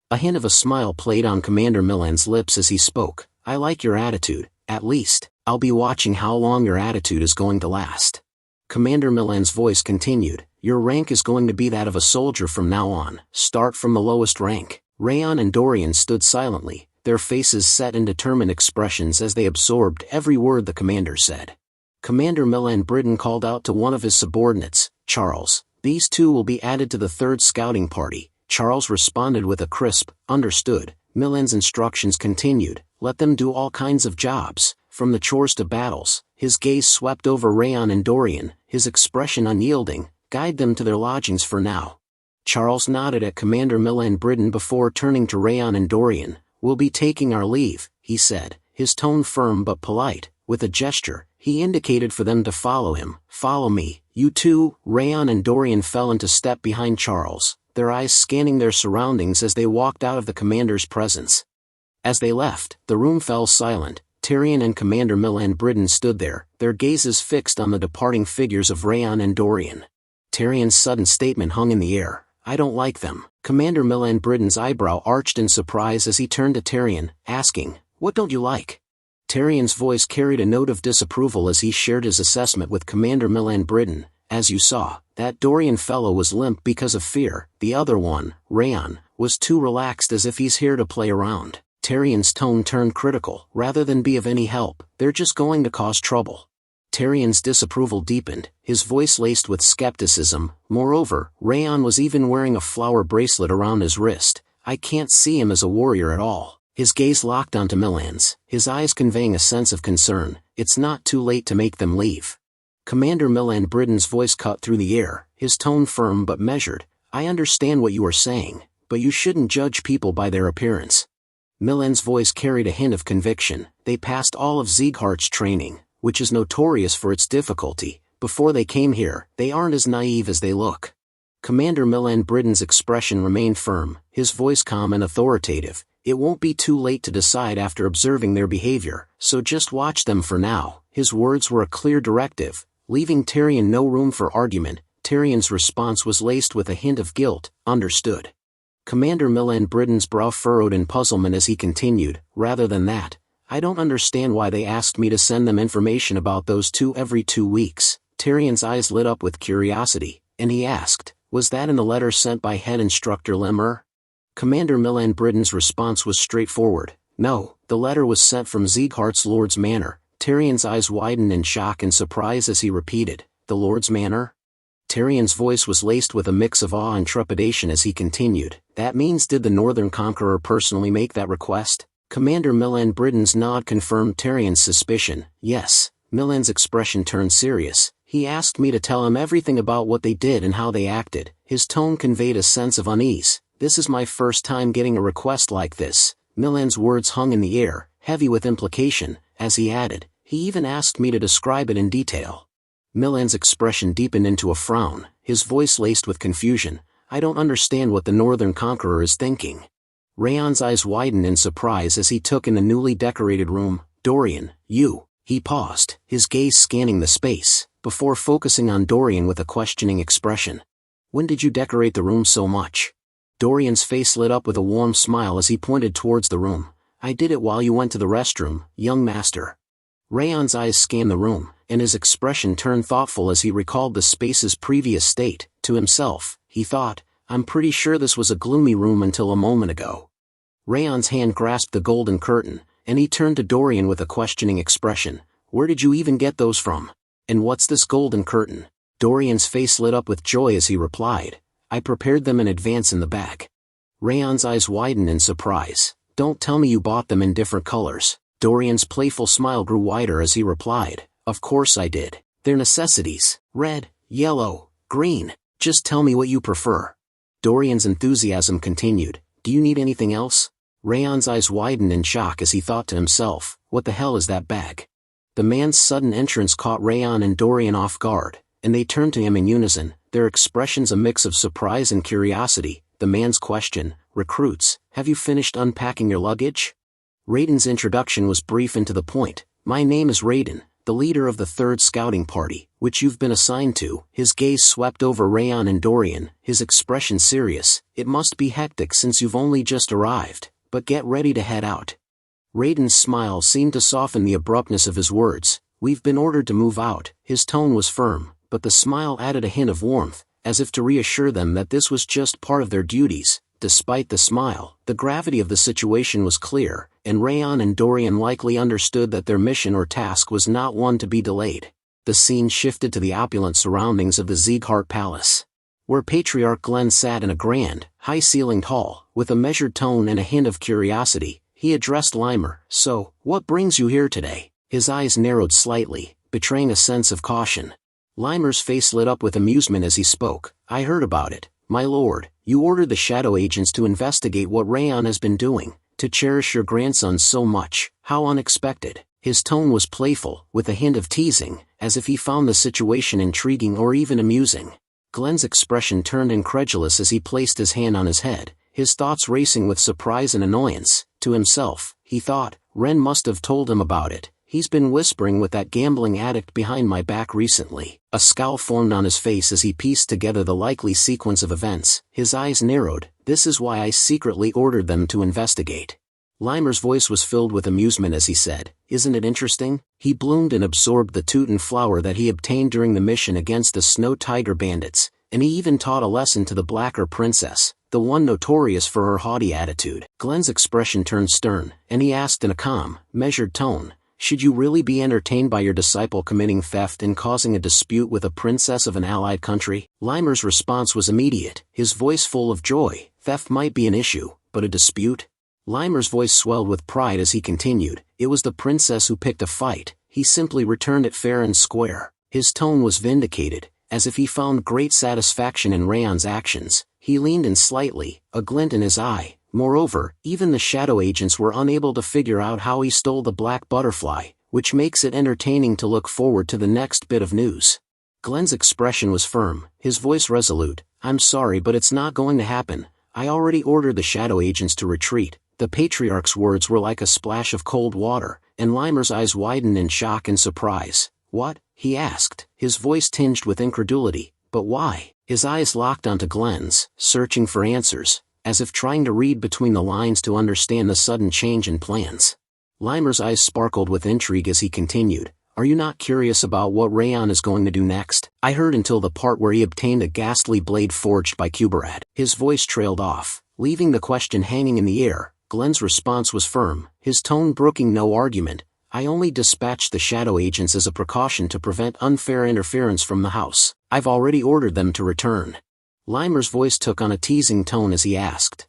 A hint of a smile played on Commander Milan's lips as he spoke. "I like your attitude. At least, I'll be watching how long your attitude is going to last." Commander Milan's voice continued. "Your rank is going to be that of a soldier from now on. Start from the lowest rank." Raon and Dorian stood silently, their faces set in determined expressions as they absorbed every word the commander said. Commander Milan Britain called out to one of his subordinates, "Charles, these two will be added to the 3rd scouting party." Charles responded with a crisp, "Understood." Milan's instructions continued, "Let them do all kinds of jobs, from the chores to battles." His gaze swept over Raon and Dorian, his expression unyielding. "Guide them to their lodgings for now." Charles nodded at Commander Milan Britain before turning to Raon and Dorian. "We'll be taking our leave," he said, his tone firm but polite. With a gesture, he indicated for them to follow him. "Follow me, you two." Raon and Dorian fell into step behind Charles, their eyes scanning their surroundings as they walked out of the commander's presence. As they left, the room fell silent. Tyrion and Commander Milan Britain stood there, their gazes fixed on the departing figures of Raon and Dorian. Tyrion's sudden statement hung in the air. "I don't like them." Commander Milan Britain's eyebrow arched in surprise as he turned to Tyrion, asking, "What don't you like?" Tyrion's voice carried a note of disapproval as he shared his assessment with Commander Milan Britain. "As you saw, that Dorian fellow was limp because of fear. The other one, Raon, was too relaxed as if he's here to play around." Tyrion's tone turned critical. "Rather than be of any help, they're just going to cause trouble." Tyrion's disapproval deepened, his voice laced with skepticism. Moreover, Raon was even wearing a flower bracelet around his wrist. "I can't see him as a warrior at all." His gaze locked onto Milan's, his eyes conveying a sense of concern. "It's not too late to make them leave." Commander Milan Britain's voice cut through the air, his tone firm but measured. "I understand what you are saying, but you shouldn't judge people by their appearance." Milan's voice carried a hint of conviction. "They passed all of Sieghart's training, which is notorious for its difficulty. Before they came here, they aren't as naive as they look." Commander Milan Britain's expression remained firm, his voice calm and authoritative. "It won't be too late to decide after observing their behavior, so just watch them for now." His words were a clear directive, leaving Tyrion no room for argument. Tyrion's response was laced with a hint of guilt. "Understood." Commander Milan Britain's brow furrowed in puzzlement as he continued, "Rather than that, I don't understand why they asked me to send them information about those two every 2 weeks. Tyrion's eyes lit up with curiosity, and he asked, "Was that in the letter sent by head instructor Lemmer?" Commander Milan Britain's response was straightforward. "No, the letter was sent from Sieghart's Lord's Manor." Tyrion's eyes widened in shock and surprise as he repeated, "The Lord's Manor?" Tyrion's voice was laced with a mix of awe and trepidation as he continued, "That means did the Northern Conqueror personally make that request?" Commander Milan Britain's nod confirmed Tyrion's suspicion. "Yes, Milan's expression turned serious. He asked me to tell him everything about what they did and how they acted. His tone conveyed a sense of unease. This is my first time getting a request like this. Milan's words hung in the air, heavy with implication, as he added, he even asked me to describe it in detail. Milan's expression deepened into a frown, his voice laced with confusion. I don't understand what the Northern Conqueror is thinking. Raon's eyes widened in surprise as he took in the newly decorated room. Dorian, you. He paused, his gaze scanning the space, before focusing on Dorian with a questioning expression. When did you decorate the room so much? Dorian's face lit up with a warm smile as he pointed towards the room. I did it while you went to the restroom, young master. Raon's eyes scanned the room, and his expression turned thoughtful as he recalled the space's previous state. To himself, he thought, I'm pretty sure this was a gloomy room until a moment ago. Raon's hand grasped the golden curtain, and he turned to Dorian with a questioning expression. Where did you even get those from? And what's this golden curtain? Dorian's face lit up with joy as he replied. I prepared them in advance in the bag. Raon's eyes widened in surprise. Don't tell me you bought them in different colors. Dorian's playful smile grew wider as he replied. Of course I did. They're necessities. Red, yellow, green. Just tell me what you prefer. Dorian's enthusiasm continued. Do you need anything else? Raon's eyes widened in shock as he thought to himself, what the hell is that bag? The man's sudden entrance caught Raon and Dorian off guard, and they turned to him in unison, their expressions a mix of surprise and curiosity. The man's question, recruits, have you finished unpacking your luggage? Raiden's introduction was brief and to the point. My name is Raiden, the leader of the 3rd Scouting Party, which you've been assigned to. His gaze swept over Raon and Dorian, his expression serious. It must be hectic since you've only just arrived, but get ready to head out. Raiden's smile seemed to soften the abruptness of his words. We've been ordered to move out. His tone was firm, but the smile added a hint of warmth, as if to reassure them that this was just part of their duties. Despite the smile, the gravity of the situation was clear, and Raon and Dorian likely understood that their mission or task was not one to be delayed. The scene shifted to the opulent surroundings of the Sieghart Palace, where Patriarch Glenn sat in a grand, high-ceilinged hall. With a measured tone and a hint of curiosity, he addressed Limer. So, what brings you here today? His eyes narrowed slightly, betraying a sense of caution. Limer's face lit up with amusement as he spoke. I heard about it, my lord. You ordered the shadow agents to investigate what Raon has been doing, to cherish your grandson so much. How unexpected. His tone was playful, with a hint of teasing, as if he found the situation intriguing or even amusing. Glenn's expression turned incredulous as he placed his hand on his head, his thoughts racing with surprise and annoyance. To himself, he thought, Ren must have told him about it. He's been whispering with that gambling addict behind my back recently. A scowl formed on his face as he pieced together the likely sequence of events. His eyes narrowed. This is why I secretly ordered them to investigate. Limer's voice was filled with amusement as he said, Isn't it interesting? He bloomed and absorbed the Teuton flower that he obtained during the mission against the Snow Tiger bandits, and he even taught a lesson to the Blacker Princess, the one notorious for her haughty attitude. Glenn's expression turned stern, and he asked in a calm, measured tone, Should you really be entertained by your disciple committing theft and causing a dispute with a princess of an allied country? Limer's response was immediate, his voice full of joy. Theft might be an issue, but a dispute? Limer's voice swelled with pride as he continued, It was the princess who picked a fight. He simply returned it fair and square. His tone was vindicated, as if he found great satisfaction in Raon's actions. He leaned in slightly, a glint in his eye. Moreover, even the shadow agents were unable to figure out how he stole the black butterfly, which makes it entertaining to look forward to the next bit of news. Glenn's expression was firm, his voice resolute. I'm sorry, but it's not going to happen. I already ordered the shadow agents to retreat. The Patriarch's words were like a splash of cold water, and Limer's eyes widened in shock and surprise. What? He asked, his voice tinged with incredulity. But why? His eyes locked onto Glenn's, searching for answers, as if trying to read between the lines to understand the sudden change in plans. Limer's eyes sparkled with intrigue as he continued, Are you not curious about what Raon is going to do next? I heard until the part where he obtained a ghastly blade forged by Kuberad. His voice trailed off, leaving the question hanging in the air. Glenn's response was firm, his tone brooking no argument. I only dispatched the shadow agents as a precaution to prevent unfair interference from the house. I've already ordered them to return. Limer's voice took on a teasing tone as he asked,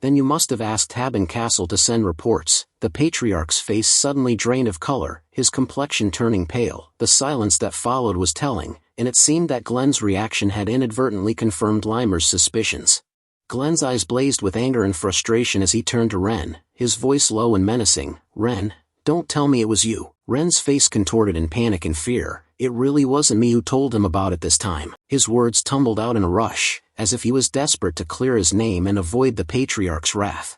Then you must have asked Tabin Castle to send reports. The patriarch's face suddenly drained of color, his complexion turning pale. The silence that followed was telling, and it seemed that Glenn's reaction had inadvertently confirmed Limer's suspicions. Glenn's eyes blazed with anger and frustration as he turned to Ren, his voice low and menacing. "Ren, don't tell me it was you." Ren's face contorted in panic and fear. "It really wasn't me who told him about it this time." His words tumbled out in a rush, as if he was desperate to clear his name and avoid the patriarch's wrath.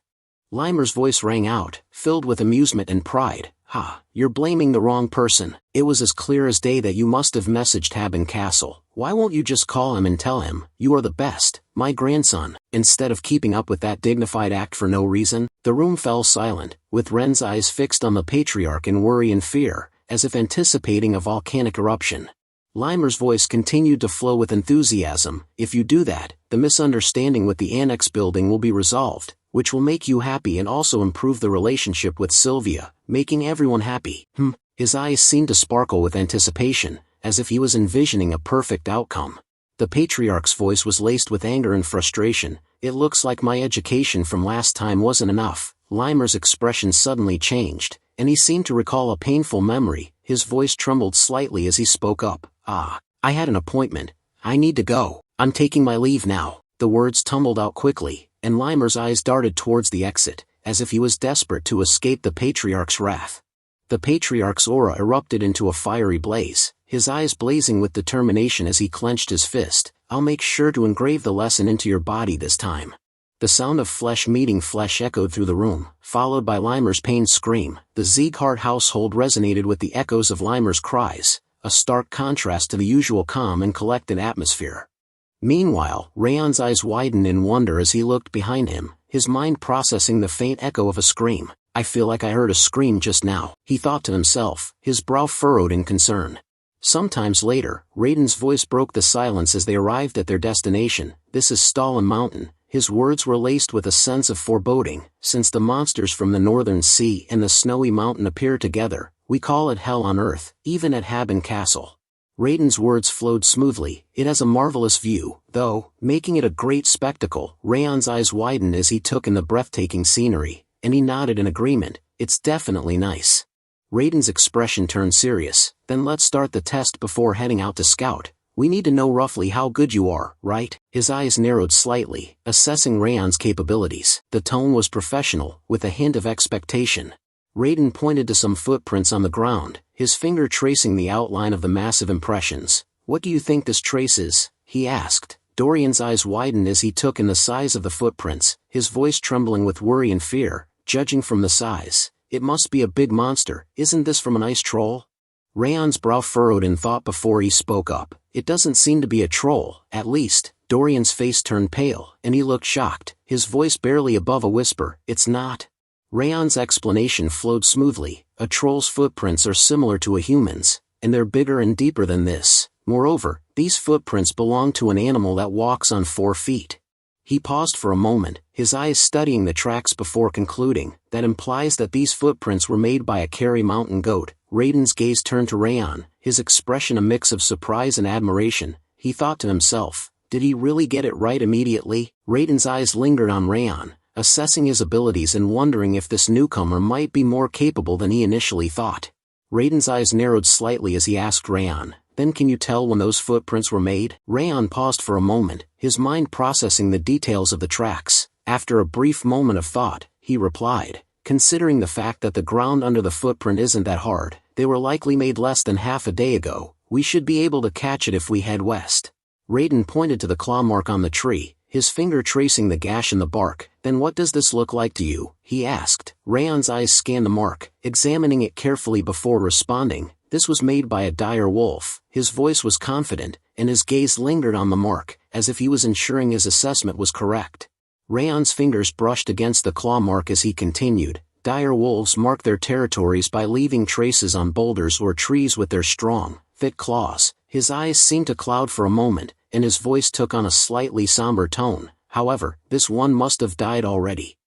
Limer's voice rang out, filled with amusement and pride. "Ha, you're blaming the wrong person. It was as clear as day that you must have messaged Tabin Castle. Why won't you just call him and tell him, 'You are the best, my grandson,' instead of keeping up with that dignified act for no reason?" The room fell silent, with Ren's eyes fixed on the patriarch in worry and fear, as if anticipating a volcanic eruption. Limer's voice continued to flow with enthusiasm. "If you do that, the misunderstanding with the annex building will be resolved, which will make you happy and also improve the relationship with Sylvia, making everyone happy." His eyes seemed to sparkle with anticipation, as if he was envisioning a perfect outcome. The patriarch's voice was laced with anger and frustration. "It looks like my education from last time wasn't enough." Limer's expression suddenly changed, and he seemed to recall a painful memory. His voice trembled slightly as he spoke up. I had an appointment. I need to go. I'm taking my leave now." The words tumbled out quickly, and Limer's eyes darted towards the exit, as if he was desperate to escape the patriarch's wrath. The patriarch's aura erupted into a fiery blaze, his eyes blazing with determination as he clenched his fist. "I'll make sure to engrave the lesson into your body this time." The sound of flesh meeting flesh echoed through the room, followed by Limer's pained scream. The Sieghart household resonated with the echoes of Limer's cries, a stark contrast to the usual calm and collected atmosphere. Meanwhile, Raon's eyes widened in wonder as he looked behind him, his mind processing the faint echo of a scream. "I feel like I heard a scream just now," he thought to himself, his brow furrowed in concern. Sometimes later, Raiden's voice broke the silence as they arrived at their destination. "This is Stalin Mountain." His words were laced with a sense of foreboding. "Since the monsters from the northern sea and the snowy mountain appear together, we call it hell on earth, even at Tabin Castle." Raiden's words flowed smoothly. "It has a marvelous view, though, making it a great spectacle." Raon's eyes widened as he took in the breathtaking scenery, and he nodded in agreement. "It's definitely nice." Raiden's expression turned serious. "Then let's start the test before heading out to scout. We need to know roughly how good you are, right?" His eyes narrowed slightly, assessing Raon's capabilities. The tone was professional, with a hint of expectation. Raiden pointed to some footprints on the ground, his finger tracing the outline of the massive impressions. "What do you think this trace is?" he asked. Dorian's eyes widened as he took in the size of the footprints, his voice trembling with worry and fear. "Judging from the size, it must be a big monster. Isn't this from an ice troll?" Raon's brow furrowed in thought before he spoke up. "It doesn't seem to be a troll, at least." Dorian's face turned pale, and he looked shocked, his voice barely above a whisper. "It's not." Raon's explanation flowed smoothly. "A troll's footprints are similar to a human's, and they're bigger and deeper than this. Moreover, these footprints belong to an animal that walks on 4 feet. He paused for a moment, his eyes studying the tracks before concluding. "That implies that these footprints were made by a Kerry mountain goat." Raiden's gaze turned to Raon, his expression a mix of surprise and admiration. He thought to himself, did he really get it right immediately? Raiden's eyes lingered on Raon, assessing his abilities and wondering if this newcomer might be more capable than he initially thought. Raiden's eyes narrowed slightly as he asked Raon, "Then can you tell when those footprints were made?" Raon paused for a moment, his mind processing the details of the tracks. After a brief moment of thought, he replied, "Considering the fact that the ground under the footprint isn't that hard, they were likely made less than half a day ago. We should be able to catch it if we head west." Raiden pointed to the claw mark on the tree, his finger tracing the gash in the bark. "Then what does this look like to you?" he asked. Raon's eyes scanned the mark, examining it carefully before responding. This was made by a dire wolf. His voice was confident, and his gaze lingered on the mark, as if he was ensuring his assessment was correct. Raon's fingers brushed against the claw mark as he continued. Dire wolves mark their territories by leaving traces on boulders or trees with their strong, thick claws. His eyes seemed to cloud for a moment, and his voice took on a slightly somber tone. "However, this one must have died already."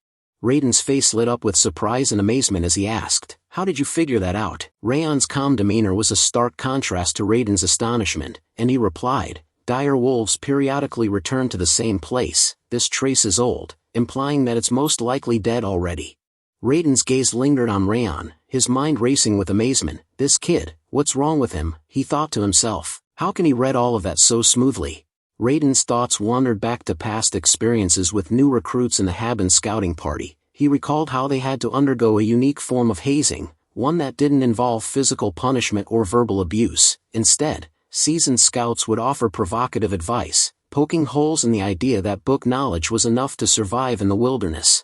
Raiden's face lit up with surprise and amazement as he asked, "How did you figure that out?" Raon's calm demeanor was a stark contrast to Raiden's astonishment, and he replied, "Dire wolves periodically return to the same place. This trace is old, implying that it's most likely dead already. Raiden's gaze lingered on Raon, his mind racing with amazement. This kid, what's wrong with him, he thought to himself. How can he read all of that so smoothly? Raiden's thoughts wandered back to past experiences with new recruits in the Haben scouting party. He recalled how they had to undergo a unique form of hazing, one that didn't involve physical punishment or verbal abuse. Instead, seasoned scouts would offer provocative advice, poking holes in the idea that book knowledge was enough to survive in the wilderness.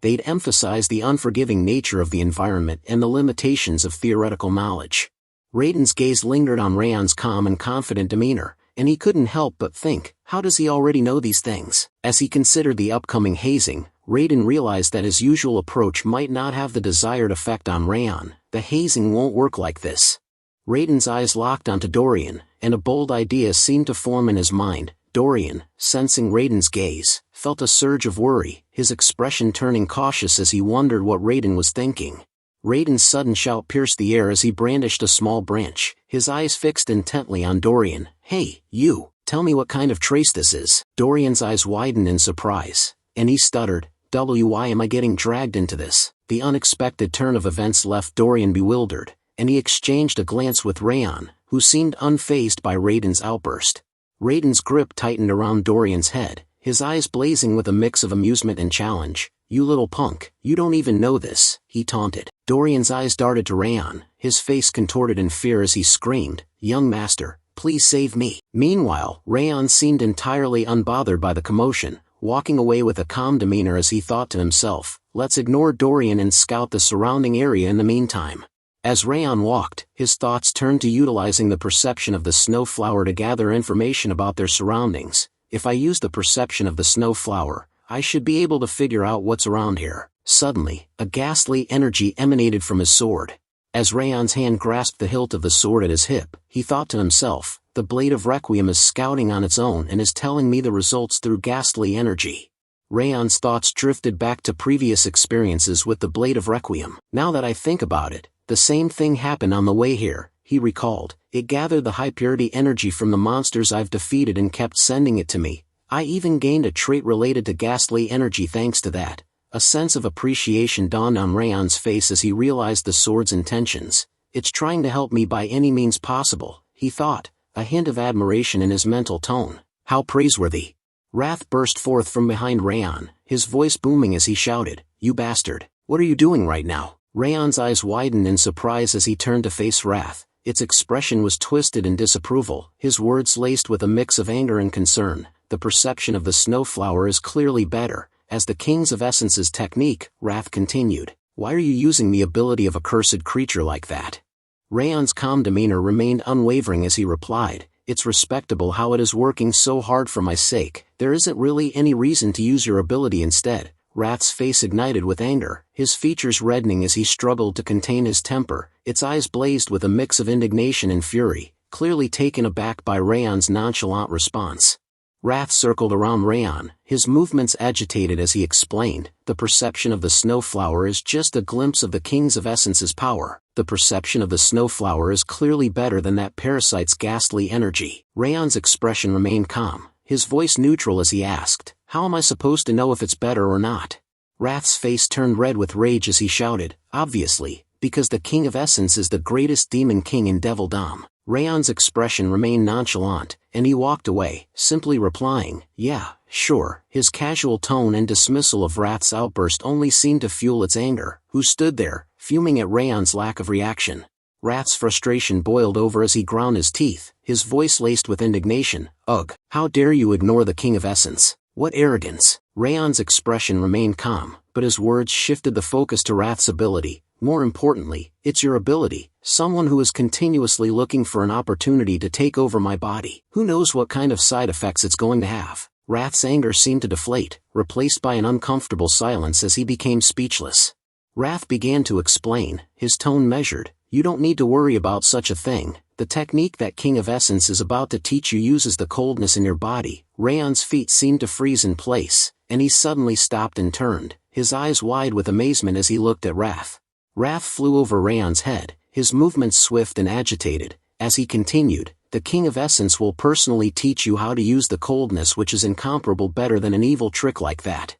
They'd emphasize the unforgiving nature of the environment and the limitations of theoretical knowledge. Raiden's gaze lingered on Raon's calm and confident demeanor, and he couldn't help but think, how does he already know these things? As he considered the upcoming hazing, Raiden realized that his usual approach might not have the desired effect on Raon. The hazing won't work like this. Raiden's eyes locked onto Dorian, and a bold idea seemed to form in his mind. Dorian, sensing Raiden's gaze, felt a surge of worry, his expression turning cautious as he wondered what Raiden was thinking. Raiden's sudden shout pierced the air as he brandished a small branch, his eyes fixed intently on Dorian. Hey, you, tell me what kind of trace this is. Dorian's eyes widened in surprise, and he stuttered, why am I getting dragged into this? The unexpected turn of events left Dorian bewildered, and he exchanged a glance with Raon, who seemed unfazed by Raiden's outburst. Raiden's grip tightened around Dorian's head, his eyes blazing with a mix of amusement and challenge. You little punk, you don't even know this, he taunted. Dorian's eyes darted to Raon, his face contorted in fear as he screamed, young master, please save me. Meanwhile, Raon seemed entirely unbothered by the commotion, walking away with a calm demeanor as he thought to himself, let's ignore Dorian and scout the surrounding area in the meantime. As Raon walked, his thoughts turned to utilizing the perception of the snowflower to gather information about their surroundings. If I use the perception of the snowflower, I should be able to figure out what's around here. Suddenly, a ghastly energy emanated from his sword. As Raon's hand grasped the hilt of the sword at his hip, he thought to himself, the blade of Requiem is scouting on its own and is telling me the results through ghastly energy. Raon's thoughts drifted back to previous experiences with the blade of Requiem. Now that I think about it, the same thing happened on the way here, he recalled. It gathered the high-purity energy from the monsters I've defeated and kept sending it to me. I even gained a trait related to ghastly energy thanks to that. A sense of appreciation dawned on Raon's face as he realized the sword's intentions. It's trying to help me by any means possible, he thought, a hint of admiration in his mental tone. How praiseworthy. Wrath burst forth from behind Raon, his voice booming as he shouted, you bastard, what are you doing right now? Raon's eyes widened in surprise as he turned to face Wrath. Its expression was twisted in disapproval, his words laced with a mix of anger and concern. The perception of the snowflower is clearly better. As the Kings of Essence's technique, Wrath continued. Why are you using the ability of a cursed creature like that? Raon's calm demeanor remained unwavering as he replied, it's respectable how it is working so hard for my sake. There isn't really any reason to use your ability instead. Wrath's face ignited with anger, his features reddening as he struggled to contain his temper. Its eyes blazed with a mix of indignation and fury, clearly taken aback by Raon's nonchalant response. Wrath circled around Raon, his movements agitated as he explained, the perception of the snowflower is just a glimpse of the Kings of Essence's power. The perception of the snowflower is clearly better than that parasite's ghastly energy. Raon's expression remained calm, his voice neutral as he asked, how am I supposed to know if it's better or not? Wrath's face turned red with rage as he shouted, obviously, because the King of Essence is the greatest demon king in Devilldom. Raon's expression remained nonchalant, and he walked away, simply replying, yeah, sure. His casual tone and dismissal of Wrath's outburst only seemed to fuel its anger, who stood there, fuming at Raon's lack of reaction. Wrath's frustration boiled over as he ground his teeth, his voice laced with indignation, ugh, how dare you ignore the King of Essence? What arrogance! Raon's expression remained calm, but his words shifted the focus to Wrath's ability. More importantly, it's your ability, someone who is continuously looking for an opportunity to take over my body. Who knows what kind of side effects it's going to have? Wrath's anger seemed to deflate, replaced by an uncomfortable silence as he became speechless. Wrath began to explain, his tone measured, you don't need to worry about such a thing. The technique that King of Essence is about to teach you uses the coldness in your body. Raon's feet seemed to freeze in place, and he suddenly stopped and turned, his eyes wide with amazement as he looked at Wrath. Wrath flew over Raon's head, his movements swift and agitated. As he continued, the King of Essence will personally teach you how to use the coldness which is incomparable better than an evil trick like that.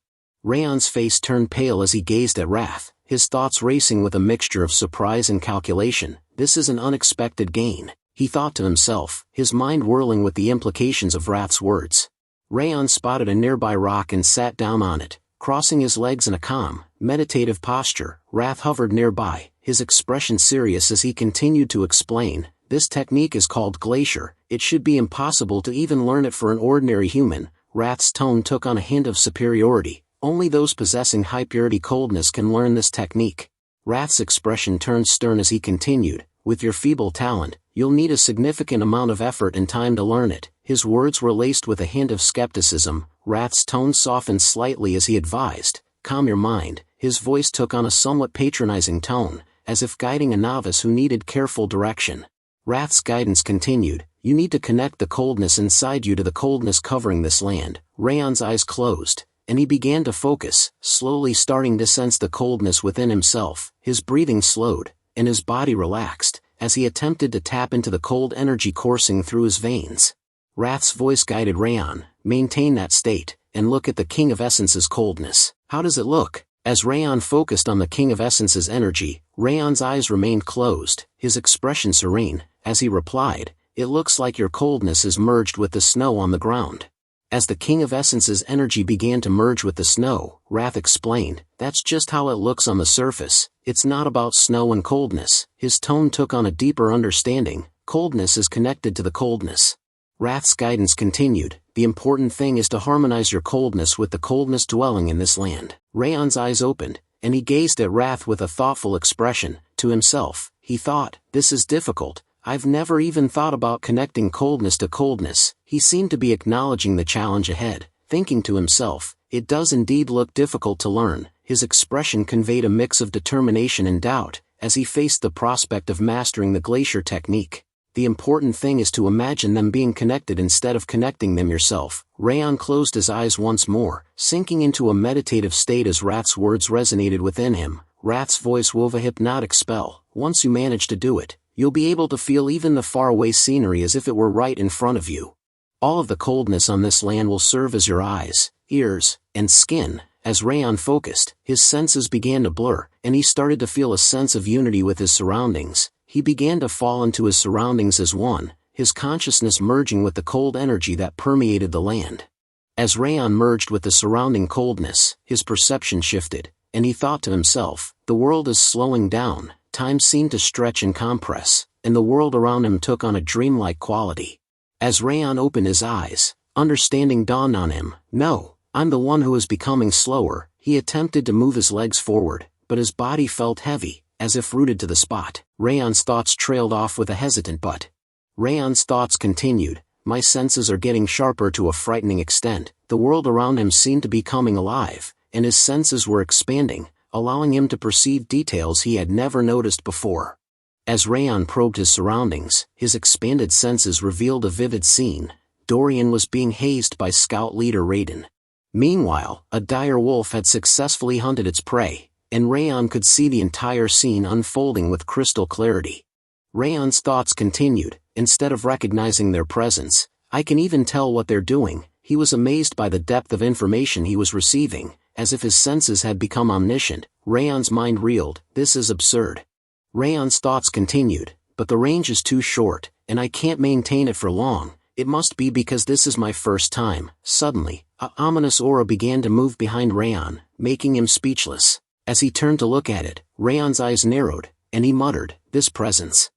Raon's face turned pale as he gazed at Wrath, his thoughts racing with a mixture of surprise and calculation. This is an unexpected gain, he thought to himself, his mind whirling with the implications of Wrath's words. Raon spotted a nearby rock and sat down on it, crossing his legs in a calm, meditative posture. Wrath hovered nearby, his expression serious as he continued to explain. This technique is called Glacier. It should be impossible to even learn it for an ordinary human. Wrath's tone took on a hint of superiority. Only those possessing high-purity coldness can learn this technique. Wrath's expression turned stern as he continued, with your feeble talent, you'll need a significant amount of effort and time to learn it. His words were laced with a hint of skepticism. Wrath's tone softened slightly as he advised, calm your mind. His voice took on a somewhat patronizing tone, as if guiding a novice who needed careful direction. Wrath's guidance continued, you need to connect the coldness inside you to the coldness covering this land. Raon's eyes closed, and he began to focus, slowly starting to sense the coldness within himself. His breathing slowed, and his body relaxed, as he attempted to tap into the cold energy coursing through his veins. Wrath's voice guided Raon, maintain that state, and look at the King of Essence's coldness. How does it look? As Raon focused on the King of Essence's energy, Raon's eyes remained closed, his expression serene, as he replied, it looks like your coldness is merged with the snow on the ground. As the King of Essence's energy began to merge with the snow, Wrath explained, that's just how it looks on the surface, it's not about snow and coldness. His tone took on a deeper understanding, coldness is connected to the coldness. Wrath's guidance continued, the important thing is to harmonize your coldness with the coldness dwelling in this land. Raon's eyes opened, and he gazed at Wrath with a thoughtful expression. To himself, he thought, this is difficult. I've never even thought about connecting coldness to coldness. He seemed to be acknowledging the challenge ahead, thinking to himself, it does indeed look difficult to learn. His expression conveyed a mix of determination and doubt, as he faced the prospect of mastering the glacier technique. The important thing is to imagine them being connected instead of connecting them yourself. Raon closed his eyes once more, sinking into a meditative state as Wrath's words resonated within him. Wrath's voice wove a hypnotic spell. Once you manage to do it, you'll be able to feel even the faraway scenery as if it were right in front of you. All of the coldness on this land will serve as your eyes, ears, and skin. As Raon focused, his senses began to blur, and he started to feel a sense of unity with his surroundings. He began to fall into his surroundings as one, his consciousness merging with the cold energy that permeated the land. As Raon merged with the surrounding coldness, his perception shifted, and he thought to himself, the world is slowing down, time seemed to stretch and compress, and the world around him took on a dreamlike quality. As Raon opened his eyes, understanding dawned on him, no, I'm the one who is becoming slower. He attempted to move his legs forward, but his body felt heavy, as if rooted to the spot. Raon's thoughts trailed off with a hesitant but. Raon's thoughts continued, my senses are getting sharper to a frightening extent. The world around him seemed to be coming alive, and his senses were expanding, allowing him to perceive details he had never noticed before. As Raon probed his surroundings, his expanded senses revealed a vivid scene. Dorian was being hazed by scout leader Raiden. Meanwhile, a dire wolf had successfully hunted its prey, and Raon could see the entire scene unfolding with crystal clarity. Raon's thoughts continued, instead of recognizing their presence, I can even tell what they're doing. He was amazed by the depth of information he was receiving, as if his senses had become omniscient. Raon's mind reeled, this is absurd. Raon's thoughts continued, but the range is too short, and I can't maintain it for long. It must be because this is my first time. Suddenly, an ominous aura began to move behind Raon, making him speechless. As he turned to look at it, Raon's eyes narrowed, and he muttered, this presence.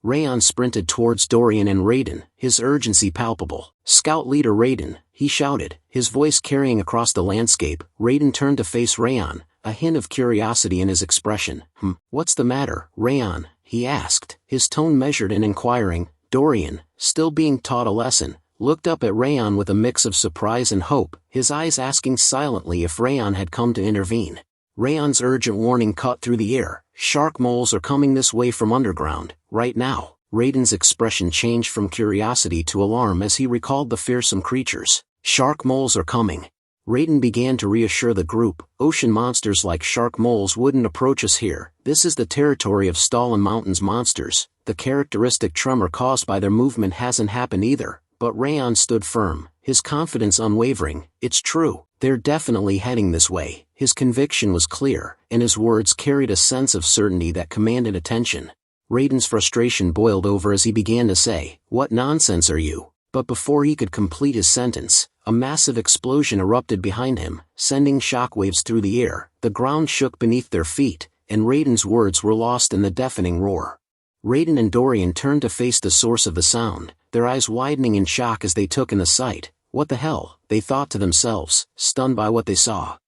Raon sprinted towards Dorian and Raiden, his urgency palpable. Scout leader Raiden, he shouted, his voice carrying across the landscape. Raiden turned to face Raon, a hint of curiosity in his expression. What's the matter, Raon? He asked, his tone measured and inquiring. Dorian, still being taught a lesson, looked up at Raon with a mix of surprise and hope, his eyes asking silently if Raon had come to intervene. Raon's urgent warning cut through the air. Shark moles are coming this way from underground, right now. Raiden's expression changed from curiosity to alarm as he recalled the fearsome creatures. Shark moles are coming. Raiden began to reassure the group, ocean monsters like shark moles wouldn't approach us here. This is the territory of Stalin Mountains monsters. The characteristic tremor caused by their movement hasn't happened either. But Raon stood firm, his confidence unwavering. It's true, they're definitely heading this way. His conviction was clear, and his words carried a sense of certainty that commanded attention. Raiden's frustration boiled over as he began to say, "What nonsense are you?" But before he could complete his sentence, a massive explosion erupted behind him, sending shockwaves through the air. The ground shook beneath their feet, and Raiden's words were lost in the deafening roar. Raiden and Dorian turned to face the source of the sound, their eyes widening in shock as they took in the sight. What the hell, they thought to themselves, stunned by what they saw.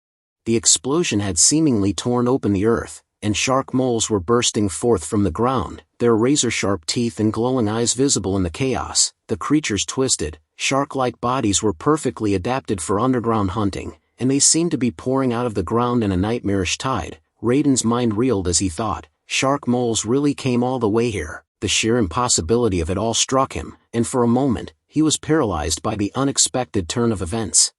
The explosion had seemingly torn open the earth, and shark moles were bursting forth from the ground, their razor-sharp teeth and glowing eyes visible in the chaos. The creatures' twisted, shark-like bodies were perfectly adapted for underground hunting, and they seemed to be pouring out of the ground in a nightmarish tide. Raiden's mind reeled as he thought, shark moles really came all the way here. The sheer impossibility of it all struck him, and for a moment, he was paralyzed by the unexpected turn of events.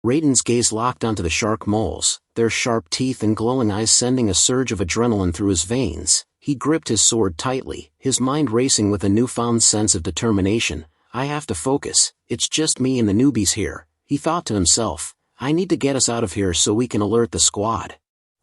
Raiden's gaze locked onto the shark moles, their sharp teeth and glowing eyes sending a surge of adrenaline through his veins. He gripped his sword tightly, his mind racing with a newfound sense of determination. "I have to focus, it's just me and the newbies here," he thought to himself. "I need to get us out of here so we can alert the squad."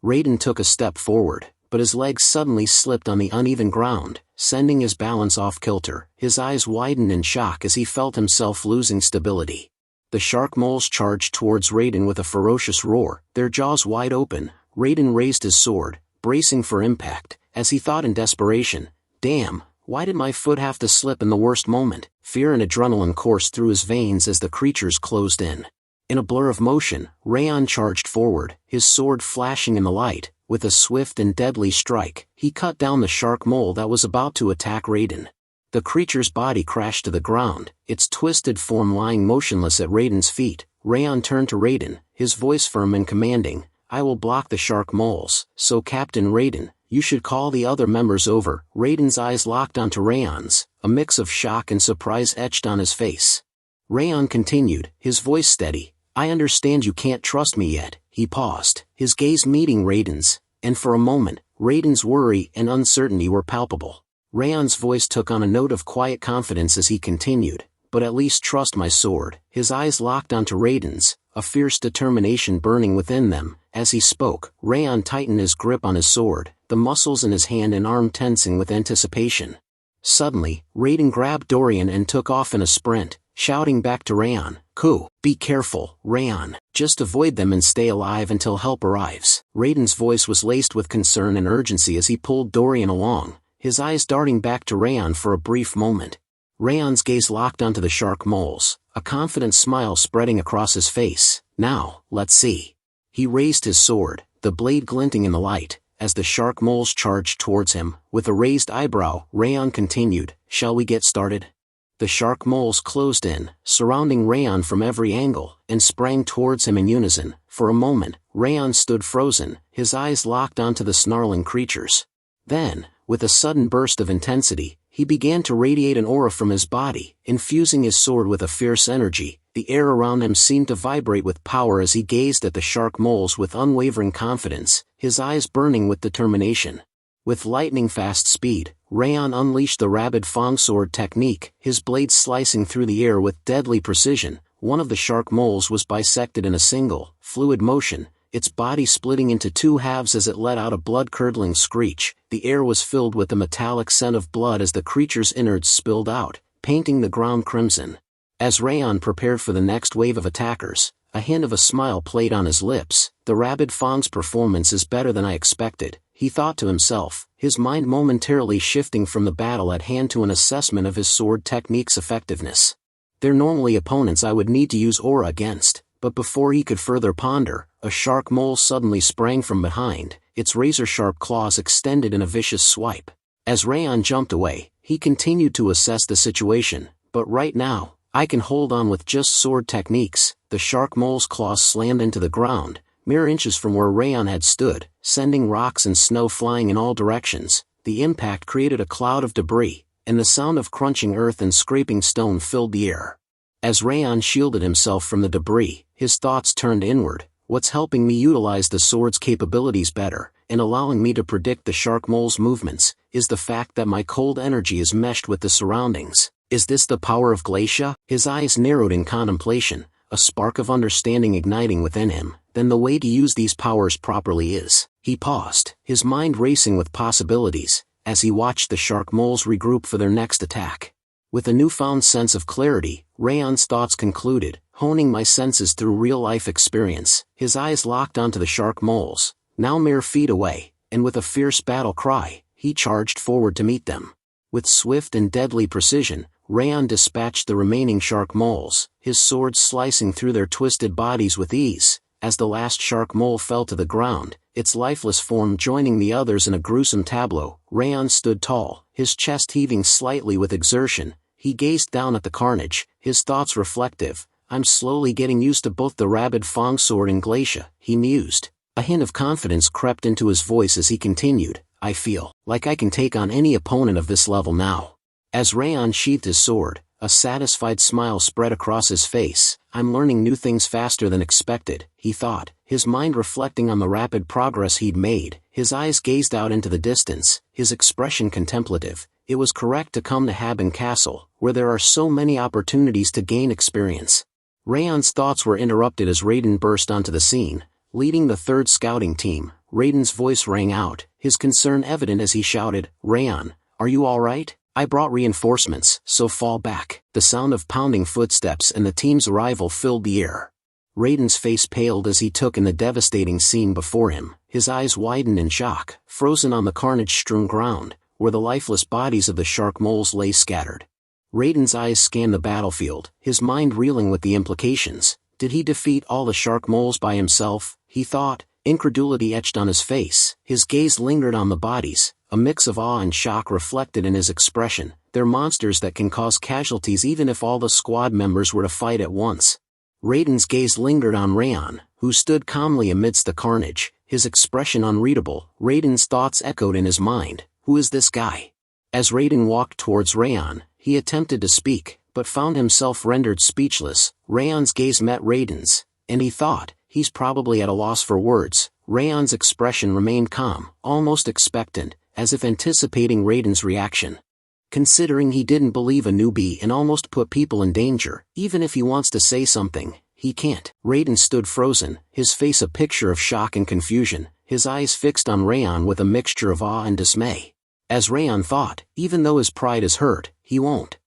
Raiden took a step forward, but his legs suddenly slipped on the uneven ground, sending his balance off kilter. His eyes widened in shock as he felt himself losing stability. The shark moles charged towards Raiden with a ferocious roar, their jaws wide open. Raiden raised his sword, bracing for impact, as he thought in desperation, "Damn, why did my foot have to slip in the worst moment?" Fear and adrenaline coursed through his veins as the creatures closed in. In a blur of motion, Raon charged forward, his sword flashing in the light. With a swift and deadly strike, he cut down the shark mole that was about to attack Raiden. The creature's body crashed to the ground, its twisted form lying motionless at Raiden's feet. Raon turned to Raiden, his voice firm and commanding, "I will block the shark moles, so Captain Raiden, you should call the other members over." Raiden's eyes locked onto Raon's, a mix of shock and surprise etched on his face. Raon continued, his voice steady, "I understand you can't trust me yet." He paused, his gaze meeting Raiden's, and for a moment, Raiden's worry and uncertainty were palpable. Raon's voice took on a note of quiet confidence as he continued, "But at least trust my sword." His eyes locked onto Raiden's, a fierce determination burning within them. As he spoke, Raon tightened his grip on his sword, the muscles in his hand and arm tensing with anticipation. Suddenly, Raiden grabbed Dorian and took off in a sprint, shouting back to Raon, "Ku, be careful, Raon. Just avoid them and stay alive until help arrives." Raiden's voice was laced with concern and urgency as he pulled Dorian along, his eyes darting back to Raon for a brief moment. Raon's gaze locked onto the shark moles, a confident smile spreading across his face. "Now, let's see." He raised his sword, the blade glinting in the light, as the shark moles charged towards him. With a raised eyebrow, Raon continued, "Shall we get started?" The shark moles closed in, surrounding Raon from every angle, and sprang towards him in unison. For a moment, Raon stood frozen, his eyes locked onto the snarling creatures. Then, with a sudden burst of intensity, he began to radiate an aura from his body, infusing his sword with a fierce energy. The air around him seemed to vibrate with power as he gazed at the shark moles with unwavering confidence, his eyes burning with determination. With lightning-fast speed, Raon unleashed the rabid fang sword technique, his blade slicing through the air with deadly precision. One of the shark moles was bisected in a single, fluid motion, its body splitting into two halves as it let out a blood-curdling screech. The air was filled with the metallic scent of blood as the creature's innards spilled out, painting the ground crimson. As Raon prepared for the next wave of attackers, a hint of a smile played on his lips. "The rabid fang's performance is better than I expected," he thought to himself, his mind momentarily shifting from the battle at hand to an assessment of his sword technique's effectiveness. They're normally opponents I would need to use aura against, but before he could further ponder, a shark mole suddenly sprang from behind, its razor-sharp claws extended in a vicious swipe. As Raon jumped away, he continued to assess the situation. "But right now, I can hold on with just sword techniques." The shark mole's claws slammed into the ground, mere inches from where Raon had stood, sending rocks and snow flying in all directions. The impact created a cloud of debris, and the sound of crunching earth and scraping stone filled the air. As Raon shielded himself from the debris, his thoughts turned inward. "What's helping me utilize the sword's capabilities better, and allowing me to predict the shark mole's movements, is the fact that my cold energy is meshed with the surroundings. Is this the power of Glacia? His eyes narrowed in contemplation, a spark of understanding igniting within him. Then the way to use these powers properly is. He paused, his mind racing with possibilities, as he watched the shark moles regroup for their next attack. With a newfound sense of clarity, Raon's thoughts concluded, honing my senses through real-life experience. His eyes locked onto the shark moles, now mere feet away, and with a fierce battle cry, he charged forward to meet them. With swift and deadly precision, Raon dispatched the remaining shark moles, his sword slicing through their twisted bodies with ease. As the last shark mole fell to the ground, its lifeless form joining the others in a gruesome tableau, Raon stood tall, his chest heaving slightly with exertion. He gazed down at the carnage, his thoughts reflective. I'm slowly getting used to both the rabid fang sword and Glacia, he mused. A hint of confidence crept into his voice as he continued, I feel like I can take on any opponent of this level now. As Raon sheathed his sword, a satisfied smile spread across his face. I'm learning new things faster than expected, he thought, his mind reflecting on the rapid progress he'd made. His eyes gazed out into the distance, his expression contemplative. It was correct to come to Haben Castle, where there are so many opportunities to gain experience. Raon's thoughts were interrupted as Raiden burst onto the scene. Leading the third scouting team, Raiden's voice rang out, his concern evident as he shouted, Raon, are you alright? I brought reinforcements, so fall back. The sound of pounding footsteps and the team's arrival filled the air. Raiden's face paled as he took in the devastating scene before him, his eyes widened in shock, frozen on the carnage-strewn ground, where the lifeless bodies of the shark moles lay scattered. Raiden's eyes scanned the battlefield, his mind reeling with the implications. Did he defeat all the shark moles by himself? He thought, incredulity etched on his face. His gaze lingered on the bodies, a mix of awe and shock reflected in his expression. They're monsters that can cause casualties even if all the squad members were to fight at once. Raiden's gaze lingered on Raon, who stood calmly amidst the carnage, his expression unreadable. Raiden's thoughts echoed in his mind, who is this guy? As Raiden walked towards Raon, he attempted to speak, but found himself rendered speechless. Raon's gaze met Raiden's, and he thought, he's probably at a loss for words. Raon's expression remained calm, almost expectant, as if anticipating Raiden's reaction. Considering he didn't believe a newbie and almost put people in danger, even if he wants to say something, he can't. Raiden stood frozen, his face a picture of shock and confusion, his eyes fixed on Raon with a mixture of awe and dismay. As Raon thought, even though his pride is hurt, he won't.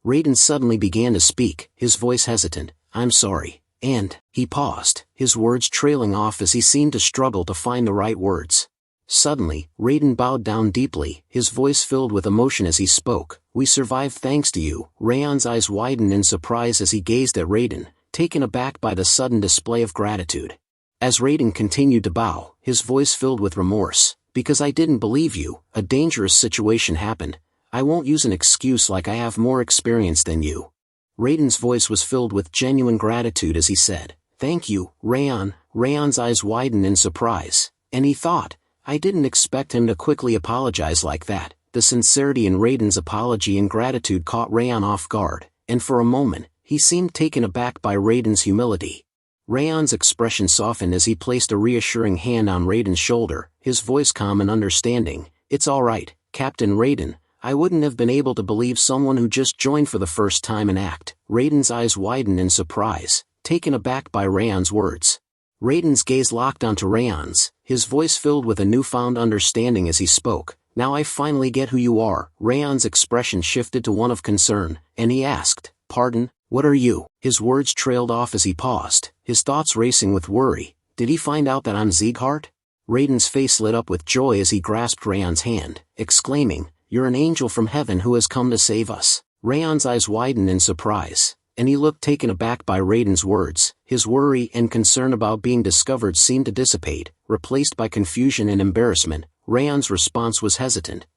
Raiden suddenly began to speak, his voice hesitant, I'm sorry, and, he paused, his words trailing off as he seemed to struggle to find the right words. Suddenly, Raiden bowed down deeply, his voice filled with emotion as he spoke, we survived thanks to you. Raon's eyes widened in surprise as he gazed at Raiden, taken aback by the sudden display of gratitude. As Raiden continued to bow, his voice filled with remorse, because I didn't believe you, a dangerous situation happened. I won't use an excuse like I have more experience than you. Raiden's voice was filled with genuine gratitude as he said, thank you, Raon. Raon's eyes widened in surprise, and he thought, I didn't expect him to quickly apologize like that. The sincerity in Raiden's apology and gratitude caught Raon off guard, and for a moment, he seemed taken aback by Raiden's humility. Raon's expression softened as he placed a reassuring hand on Raiden's shoulder, his voice calm and understanding. It's alright, Captain Raiden. I wouldn't have been able to believe someone who just joined for the first time and act. Raiden's eyes widened in surprise, taken aback by Raon's words. Raiden's gaze locked onto Raon's, his voice filled with a newfound understanding as he spoke. Now I finally get who you are. Raon's expression shifted to one of concern, and he asked, pardon, what are you? His words trailed off as he paused, his thoughts racing with worry. Did he find out that I'm Sieghart? Raiden's face lit up with joy as he grasped Raon's hand, exclaiming, you're an angel from heaven who has come to save us. Raon's eyes widened in surprise, and he looked taken aback by Raiden's words. His worry and concern about being discovered seemed to dissipate, replaced by confusion and embarrassment. Raon's response was hesitant.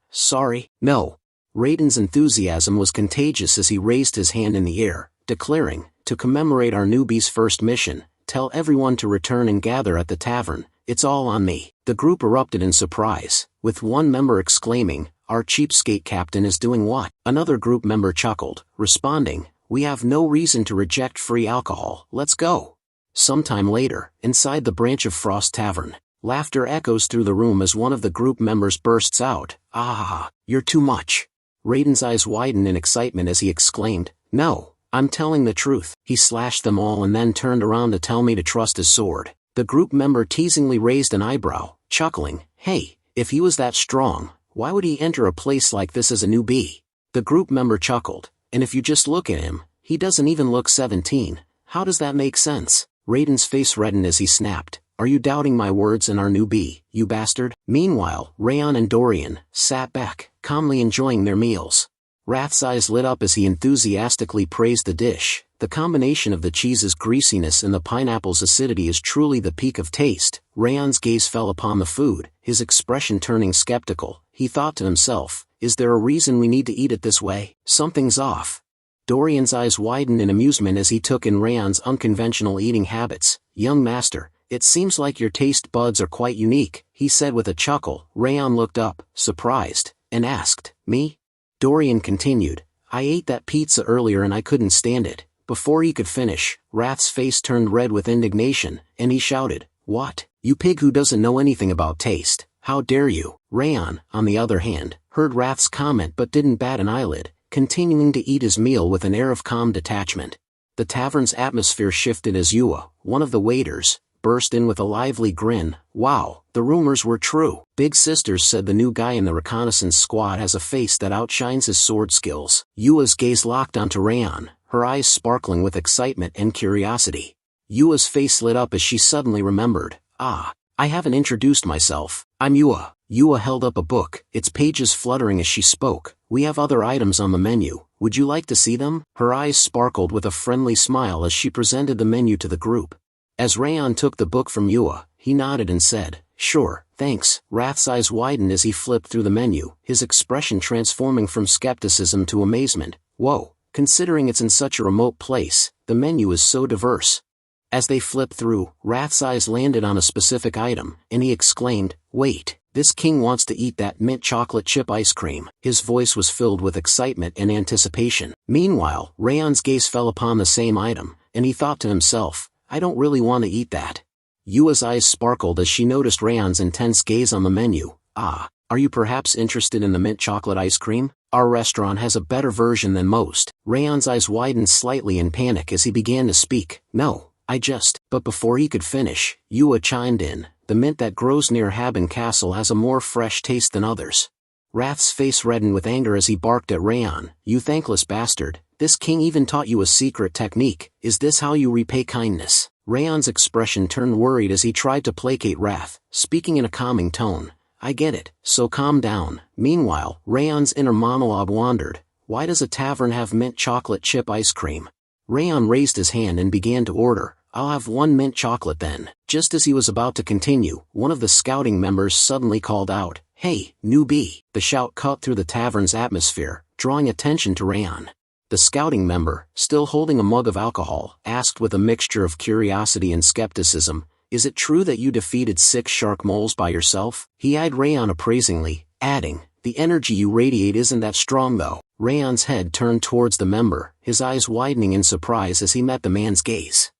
Sorry, no. Raiden's enthusiasm was contagious as he raised his hand in the air, declaring, to commemorate our newbie's first mission, tell everyone to return and gather at the tavern. It's all on me. The group erupted in surprise, with one member exclaiming, our cheapskate captain is doing what? Another group member chuckled, responding, we have no reason to reject free alcohol, let's go. Sometime later, inside the Branch of Frost Tavern, laughter echoes through the room as one of the group members bursts out, you're too much. Raiden's eyes widened in excitement as he exclaimed, "No, I'm telling the truth." He slashed them all and then turned around to tell me to trust his sword. The group member teasingly raised an eyebrow, chuckling, "Hey, if he was that strong, why would he enter a place like this as a newbie?" The group member chuckled, "And if you just look at him, he doesn't even look 17. How does that make sense?" Raiden's face reddened as he snapped, "Are you doubting my words and our newbie, you bastard?" Meanwhile, Raon and Dorian sat back, calmly enjoying their meals. Wrath's eyes lit up as he enthusiastically praised the dish. The combination of the cheese's greasiness and the pineapple's acidity is truly the peak of taste. Raon's gaze fell upon the food, his expression turning skeptical. He thought to himself, "Is there a reason we need to eat it this way? Something's off." Dorian's eyes widened in amusement as he took in Raon's unconventional eating habits. "Young master, it seems like your taste buds are quite unique," he said with a chuckle. Raon looked up, surprised, and asked, "Me?" Dorian continued, "I ate that pizza earlier and I couldn't stand it." Before he could finish, Wrath's face turned red with indignation, and he shouted, "What? You pig who doesn't know anything about taste, how dare you?" Raon, on the other hand, heard Wrath's comment but didn't bat an eyelid, continuing to eat his meal with an air of calm detachment. The tavern's atmosphere shifted as Yua, one of the waiters, burst in with a lively grin. "Wow, the rumors were true. Big Sisters said the new guy in the reconnaissance squad has a face that outshines his sword skills." Yua's gaze locked onto Raon, her eyes sparkling with excitement and curiosity. Yua's face lit up as she suddenly remembered, "Ah, I haven't introduced myself. I'm Yua." Yua held up a book, its pages fluttering as she spoke. "We have other items on the menu. Would you like to see them?" Her eyes sparkled with a friendly smile as she presented the menu to the group. As Raon took the book from Yua, he nodded and said, "Sure, thanks." Wrath's eyes widened as he flipped through the menu, his expression transforming from skepticism to amazement. "Whoa, considering it's in such a remote place, the menu is so diverse." As they flipped through, Wrath's eyes landed on a specific item, and he exclaimed, "Wait, this king wants to eat that mint chocolate chip ice cream." His voice was filled with excitement and anticipation. Meanwhile, Raon's gaze fell upon the same item, and he thought to himself, "I don't really want to eat that." Yua's eyes sparkled as she noticed Raon's intense gaze on the menu. "Ah, are you perhaps interested in the mint chocolate ice cream? Our restaurant has a better version than most." Raon's eyes widened slightly in panic as he began to speak. "No, I just..." But before he could finish, Yua chimed in, "The mint that grows near Haben Castle has a more fresh taste than others." Wrath's face reddened with anger as he barked at Raon, "You thankless bastard, this king even taught you a secret technique. Is this how you repay kindness?" Raon's expression turned worried as he tried to placate Wrath, speaking in a calming tone. "I get it, so calm down." Meanwhile, Raon's inner monologue wandered. "Why does a tavern have mint chocolate chip ice cream?" Raon raised his hand and began to order. "I'll have one mint chocolate then." Just as he was about to continue, one of the scouting members suddenly called out, "Hey, newbie!" The shout cut through the tavern's atmosphere, drawing attention to Raon. The scouting member, still holding a mug of alcohol, asked with a mixture of curiosity and skepticism, "Is it true that you defeated 6 shark moles by yourself?" He eyed Raon appraisingly, adding, "The energy you radiate isn't that strong though." Raon's head turned towards the member, his eyes widening in surprise as he met the man's gaze.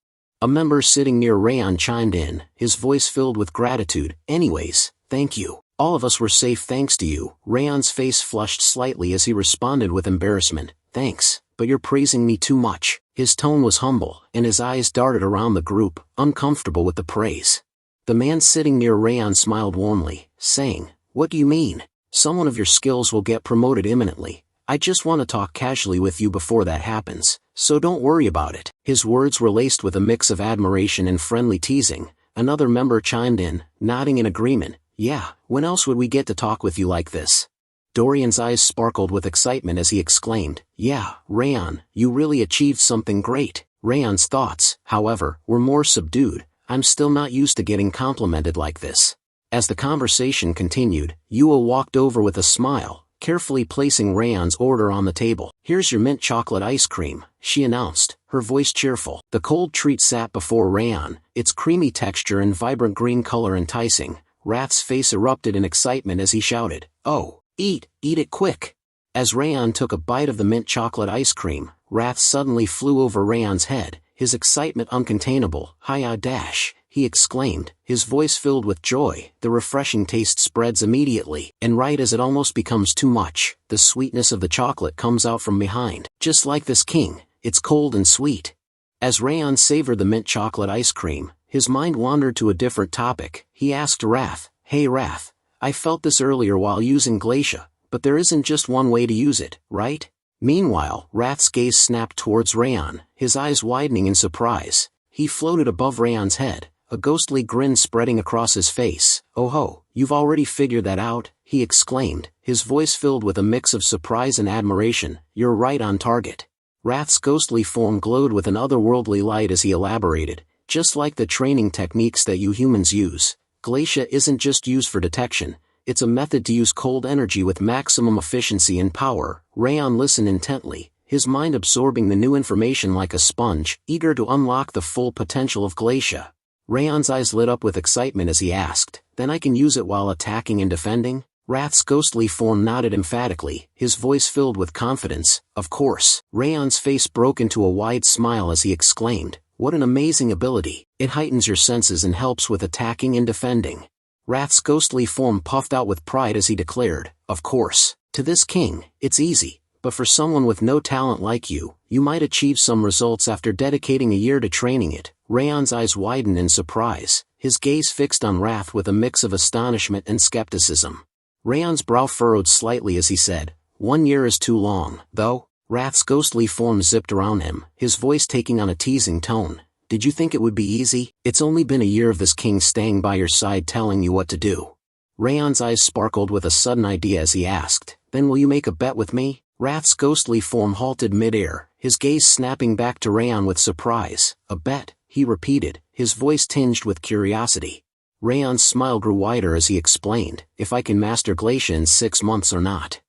A member sitting near Raon chimed in, his voice filled with gratitude. "Anyways, thank you. All of us were safe thanks to you." Raon's face flushed slightly as he responded with embarrassment, "Thanks, but you're praising me too much." His tone was humble, and his eyes darted around the group, uncomfortable with the praise. The man sitting near Raon smiled warmly, saying, "What do you mean? Someone of your skills will get promoted imminently. I just want to talk casually with you before that happens, so don't worry about it." His words were laced with a mix of admiration and friendly teasing. Another member chimed in, nodding in agreement. "Yeah, when else would we get to talk with you like this?" Dorian's eyes sparkled with excitement as he exclaimed, "Yeah, Raon, you really achieved something great." Raon's thoughts, however, were more subdued. "I'm still not used to getting complimented like this." As the conversation continued, Yua walked over with a smile, carefully placing Raon's order on the table. "Here's your mint chocolate ice cream," she announced, her voice cheerful. The cold treat sat before Raon, its creamy texture and vibrant green color enticing. Wrath's face erupted in excitement as he shouted, "Oh, eat it quick." As Raon took a bite of the mint chocolate ice cream, Wrath suddenly flew over Raon's head, his excitement uncontainable. "Hiya dash, he exclaimed, his voice filled with joy. The refreshing taste spreads immediately, and right as it almost becomes too much, the sweetness of the chocolate comes out from behind. Just like this king, it's cold and sweet. As Raon savored the mint chocolate ice cream, his mind wandered to a different topic. He asked Wrath, "Hey Wrath, I felt this earlier while using Glacia, but there isn't just one way to use it, right?" Meanwhile, Wrath's gaze snapped towards Raon, his eyes widening in surprise. He floated above Raon's head, a ghostly grin spreading across his face. "Oh ho, you've already figured that out," he exclaimed, his voice filled with a mix of surprise and admiration. "You're right on target." Wrath's ghostly form glowed with an otherworldly light as he elaborated, "Just like the training techniques that you humans use, Glacia isn't just used for detection, it's a method to use cold energy with maximum efficiency and power." Raon listened intently, his mind absorbing the new information like a sponge, eager to unlock the full potential of Glacia. Raon's eyes lit up with excitement as he asked, "Then I can use it while attacking and defending?" Wrath's ghostly form nodded emphatically, his voice filled with confidence. "Of course." Raon's face broke into a wide smile as he exclaimed, "What an amazing ability. It heightens your senses and helps with attacking and defending." Wrath's ghostly form puffed out with pride as he declared, "Of course. To this king, it's easy, but for someone with no talent like you, you might achieve some results after dedicating a year to training it." Raon's eyes widened in surprise, his gaze fixed on Wrath with a mix of astonishment and skepticism. Raon's brow furrowed slightly as he said, "1 year is too long, though." Wrath's ghostly form zipped around him, his voice taking on a teasing tone. "Did you think it would be easy? It's only been a year of this king staying by your side telling you what to do." Raon's eyes sparkled with a sudden idea as he asked, "Then will you make a bet with me?" Wrath's ghostly form halted mid-air, his gaze snapping back to Raon with surprise. "A bet?" he repeated, his voice tinged with curiosity. Raon's smile grew wider as he explained, "If I can master Glacia in 6 months or not."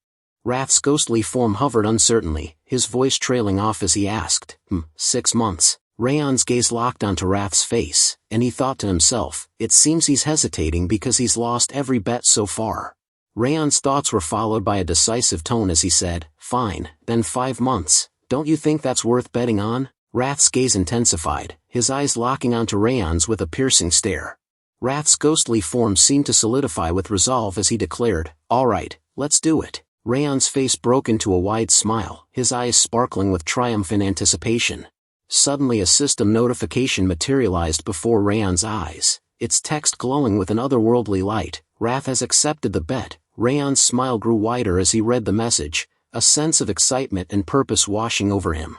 Wrath's ghostly form hovered uncertainly, his voice trailing off as he asked, 6 months?" Raon's gaze locked onto Wrath's face, and he thought to himself, "It seems he's hesitating because he's lost every bet so far." Raon's thoughts were followed by a decisive tone as he said, "Fine, then 5 months. Don't you think that's worth betting on?" Wrath's gaze intensified, his eyes locking onto Raon's with a piercing stare. Wrath's ghostly form seemed to solidify with resolve as he declared, "All right, let's do it." Raon's face broke into a wide smile, his eyes sparkling with triumph and anticipation. Suddenly a system notification materialized before Raon's eyes, its text glowing with an otherworldly light. "Wrath has accepted the bet." Raon's smile grew wider as he read the message, a sense of excitement and purpose washing over him.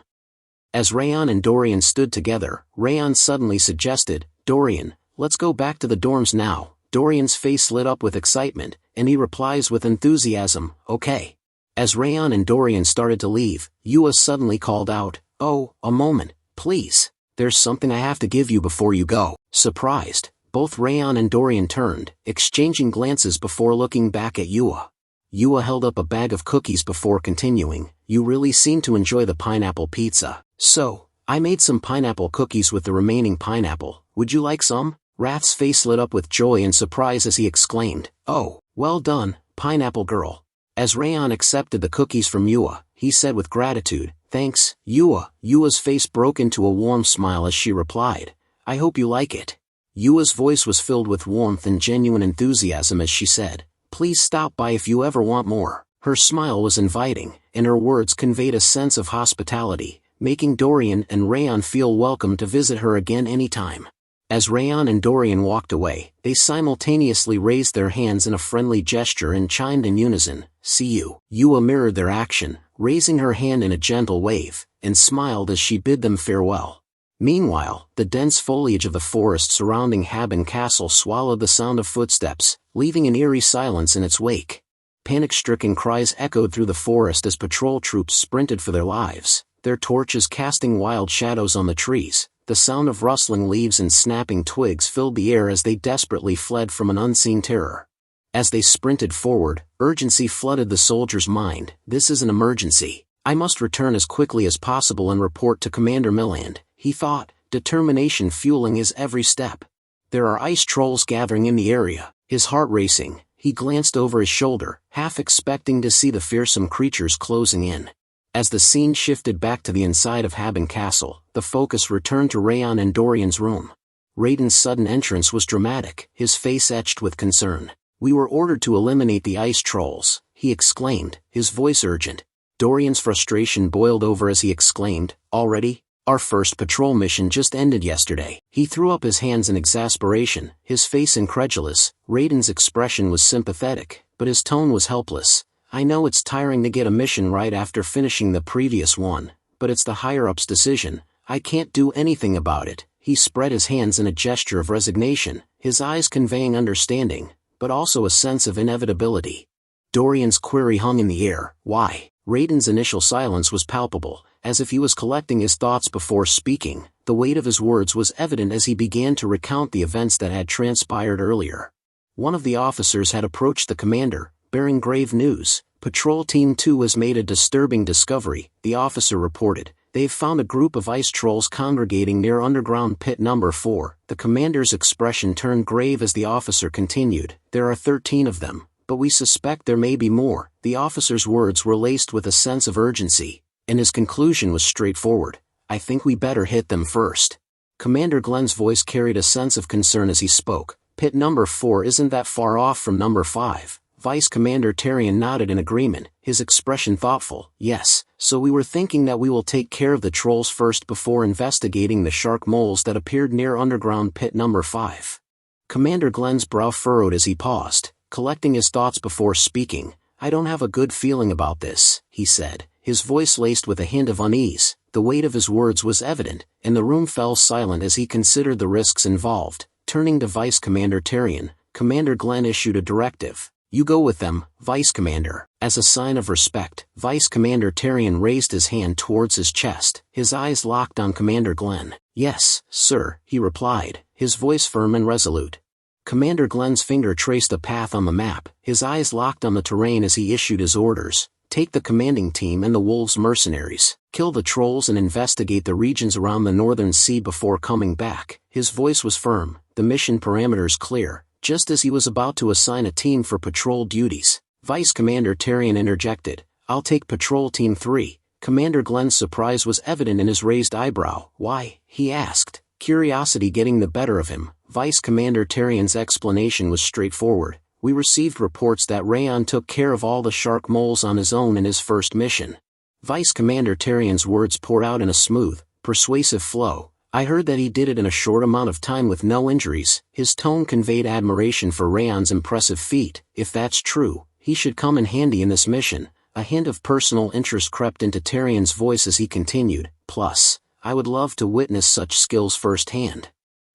As Raon and Dorian stood together, Raon suddenly suggested, "Dorian, let's go back to the dorms now." Dorian's face lit up with excitement, and he replies with enthusiasm, "Okay." As Raon and Dorian started to leave, Yua suddenly called out, "Oh, a moment, please. There's something I have to give you before you go." Surprised, both Raon and Dorian turned, exchanging glances before looking back at Yua. Yua held up a bag of cookies before continuing, "You really seem to enjoy the pineapple pizza. So, I made some pineapple cookies with the remaining pineapple. Would you like some?" Wrath's face lit up with joy and surprise as he exclaimed, "Oh, well done, pineapple girl." As Raon accepted the cookies from Yua, he said with gratitude, "Thanks, Yua." Yua's face broke into a warm smile as she replied, "I hope you like it." Yua's voice was filled with warmth and genuine enthusiasm as she said, "Please stop by if you ever want more." Her smile was inviting, and her words conveyed a sense of hospitality, making Dorian and Raon feel welcome to visit her again anytime. As Raon and Dorian walked away, they simultaneously raised their hands in a friendly gesture and chimed in unison, "See you." Yua mirrored their action, raising her hand in a gentle wave, and smiled as she bid them farewell. Meanwhile, the dense foliage of the forest surrounding Haben Castle swallowed the sound of footsteps, leaving an eerie silence in its wake. Panic-stricken cries echoed through the forest as patrol troops sprinted for their lives, their torches casting wild shadows on the trees. The sound of rustling leaves and snapping twigs filled the air as they desperately fled from an unseen terror. As they sprinted forward, urgency flooded the soldier's mind. "This is an emergency. I must return as quickly as possible and report to Commander Milland," he thought, determination fueling his every step. "There are ice trolls gathering in the area." His heart racing, he glanced over his shoulder, half expecting to see the fearsome creatures closing in. As the scene shifted back to the inside of Haben Castle, the focus returned to Raon and Dorian's room. Raiden's sudden entrance was dramatic, his face etched with concern. "We were ordered to eliminate the ice trolls," he exclaimed, his voice urgent. Dorian's frustration boiled over as he exclaimed, "Already? Our first patrol mission just ended yesterday." He threw up his hands in exasperation, his face incredulous. Raiden's expression was sympathetic, but his tone was helpless. "I know it's tiring to get a mission right after finishing the previous one, but it's the higher-ups' decision. I can't do anything about it." He spread his hands in a gesture of resignation, his eyes conveying understanding, but also a sense of inevitability. Dorian's query hung in the air. "Why?" Raiden's initial silence was palpable, as if he was collecting his thoughts before speaking. The weight of his words was evident as he began to recount the events that had transpired earlier. One of the officers had approached the commander, bearing grave news. "Patrol Team 2 has made a disturbing discovery," the officer reported. "They've found a group of ice trolls congregating near underground pit number 4. The commander's expression turned grave as the officer continued. "There are 13 of them, but we suspect there may be more." The officer's words were laced with a sense of urgency, and his conclusion was straightforward. "I think we better hit them first." Commander Glenn's voice carried a sense of concern as he spoke. "Pit number 4 isn't that far off from number 5. Vice Commander Tarion nodded in agreement, his expression thoughtful. "Yes, so we were thinking that we will take care of the trolls first before investigating the shark moles that appeared near underground pit number 5. Commander Glenn's brow furrowed as he paused, collecting his thoughts before speaking. "I don't have a good feeling about this," he said, his voice laced with a hint of unease. The weight of his words was evident, and the room fell silent as he considered the risks involved. Turning to Vice Commander Tarion, Commander Glenn issued a directive. "You go with them, Vice Commander." As a sign of respect, Vice Commander Tarion raised his hand towards his chest, his eyes locked on Commander Glenn. "Yes, sir," he replied, his voice firm and resolute. Commander Glenn's finger traced a path on the map, his eyes locked on the terrain as he issued his orders. "Take the commanding team and the Wolves mercenaries, kill the trolls and investigate the regions around the Northern Sea before coming back." His voice was firm, the mission parameters clear. Just as he was about to assign a team for patrol duties, Vice Commander Tarion interjected. "I'll take Patrol Team 3. Commander Glenn's surprise was evident in his raised eyebrow. "Why?" he asked, curiosity getting the better of him. Vice Commander Tarion's explanation was straightforward. "We received reports that Raon took care of all the shark moles on his own in his first mission." Vice Commander Tarion's words poured out in a smooth, persuasive flow. "I heard that he did it in a short amount of time with no injuries." His tone conveyed admiration for Raon's impressive feat. "If that's true, he should come in handy in this mission." A hint of personal interest crept into Tarion's voice as he continued. "Plus, I would love to witness such skills firsthand."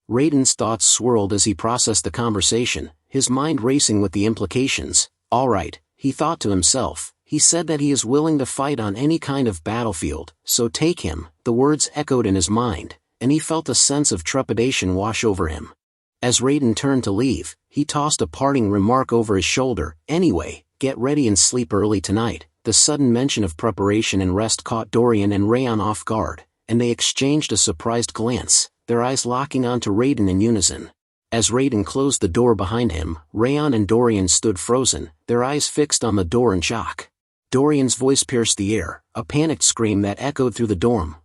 Raiden's thoughts swirled as he processed the conversation, his mind racing with the implications. "All right," he thought to himself. "He said that he is willing to fight on any kind of battlefield, so take him." The words echoed in his mind, and he felt a sense of trepidation wash over him. As Raiden turned to leave, he tossed a parting remark over his shoulder. "Anyway, get ready and sleep early tonight." The sudden mention of preparation and rest caught Dorian and Raon off guard, and they exchanged a surprised glance, their eyes locking onto Raiden in unison. As Raiden closed the door behind him, Raon and Dorian stood frozen, their eyes fixed on the door in shock. Dorian's voice pierced the air, a panicked scream that echoed through the dorm.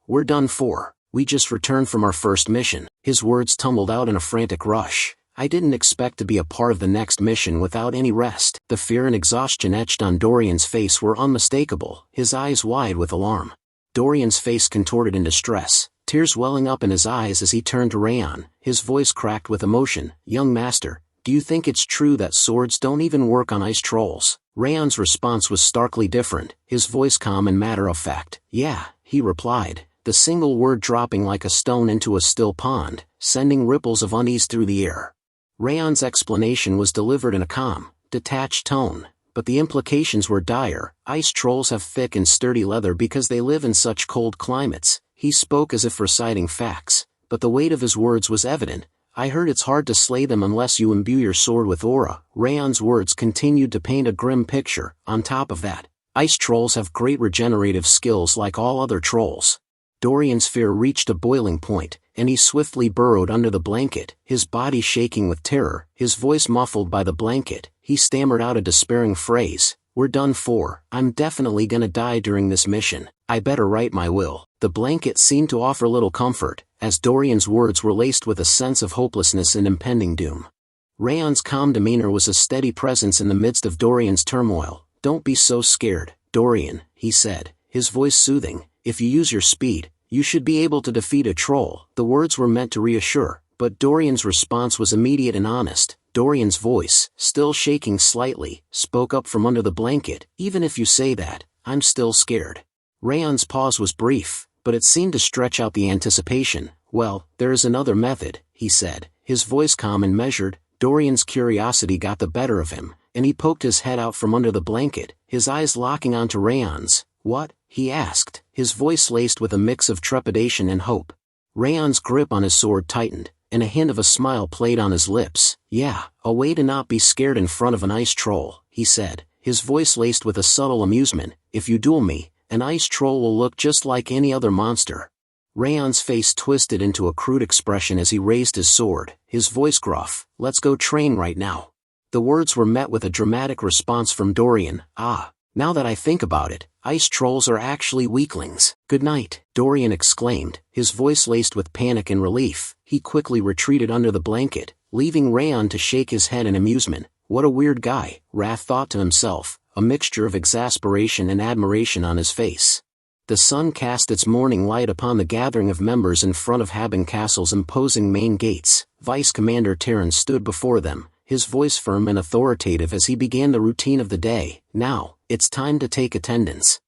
We're done for. We just returned from our first mission." His words tumbled out in a frantic rush. "I didn't expect to be a part of the next mission without any rest." The fear and exhaustion etched on Dorian's face were unmistakable, his eyes wide with alarm. Dorian's face contorted in distress, tears welling up in his eyes as he turned to Raon, his voice cracked with emotion. "Young master, do you think it's true that swords don't even work on ice trolls?" Raon's response was starkly different, his voice calm and matter-of-fact. "Yeah," he replied, the single word dropping like a stone into a still pond, sending ripples of unease through the air. Raon's explanation was delivered in a calm, detached tone, but the implications were dire. Ice trolls have thick and sturdy leather because they live in such cold climates. He spoke as if reciting facts, but the weight of his words was evident. "I heard it's hard to slay them unless you imbue your sword with aura." Raon's words continued to paint a grim picture. "On top of that, ice trolls have great regenerative skills like all other trolls." Dorian's fear reached a boiling point, and he swiftly burrowed under the blanket, his body shaking with terror, his voice muffled by the blanket. He stammered out a despairing phrase. "We're done for. I'm definitely gonna die during this mission. I better write my will." The blanket seemed to offer little comfort, as Dorian's words were laced with a sense of hopelessness and impending doom. Raon's calm demeanor was a steady presence in the midst of Dorian's turmoil. "Don't be so scared, Dorian," he said, his voice soothing. "If you use your speed, you should be able to defeat a troll." The words were meant to reassure, but Dorian's response was immediate and honest. Dorian's voice, still shaking slightly, spoke up from under the blanket. "Even if you say that, I'm still scared." Raon's pause was brief, but it seemed to stretch out the anticipation. "Well, there is another method," he said, his voice calm and measured. Dorian's curiosity got the better of him, and he poked his head out from under the blanket, his eyes locking onto Raon's. "What?" he asked, his voice laced with a mix of trepidation and hope. Raon's grip on his sword tightened, and a hint of a smile played on his lips. "Yeah, a way to not be scared in front of an ice troll," he said, his voice laced with a subtle amusement. "If you duel me, an ice troll will look just like any other monster." Raon's face twisted into a crude expression as he raised his sword, his voice gruff. "Let's go train right now." The words were met with a dramatic response from Dorian. "Ah, now that I think about it, ice trolls are actually weaklings." "Good night," Dorian exclaimed, his voice laced with panic and relief. He quickly retreated under the blanket, leaving Raon to shake his head in amusement. "What a weird guy," Wrath thought to himself, a mixture of exasperation and admiration on his face. The sun cast its morning light upon the gathering of members in front of Haben Castle's imposing main gates. Vice Commander Terran stood before them, his voice firm and authoritative as he began the routine of the day. "Now, it's time to take attendance."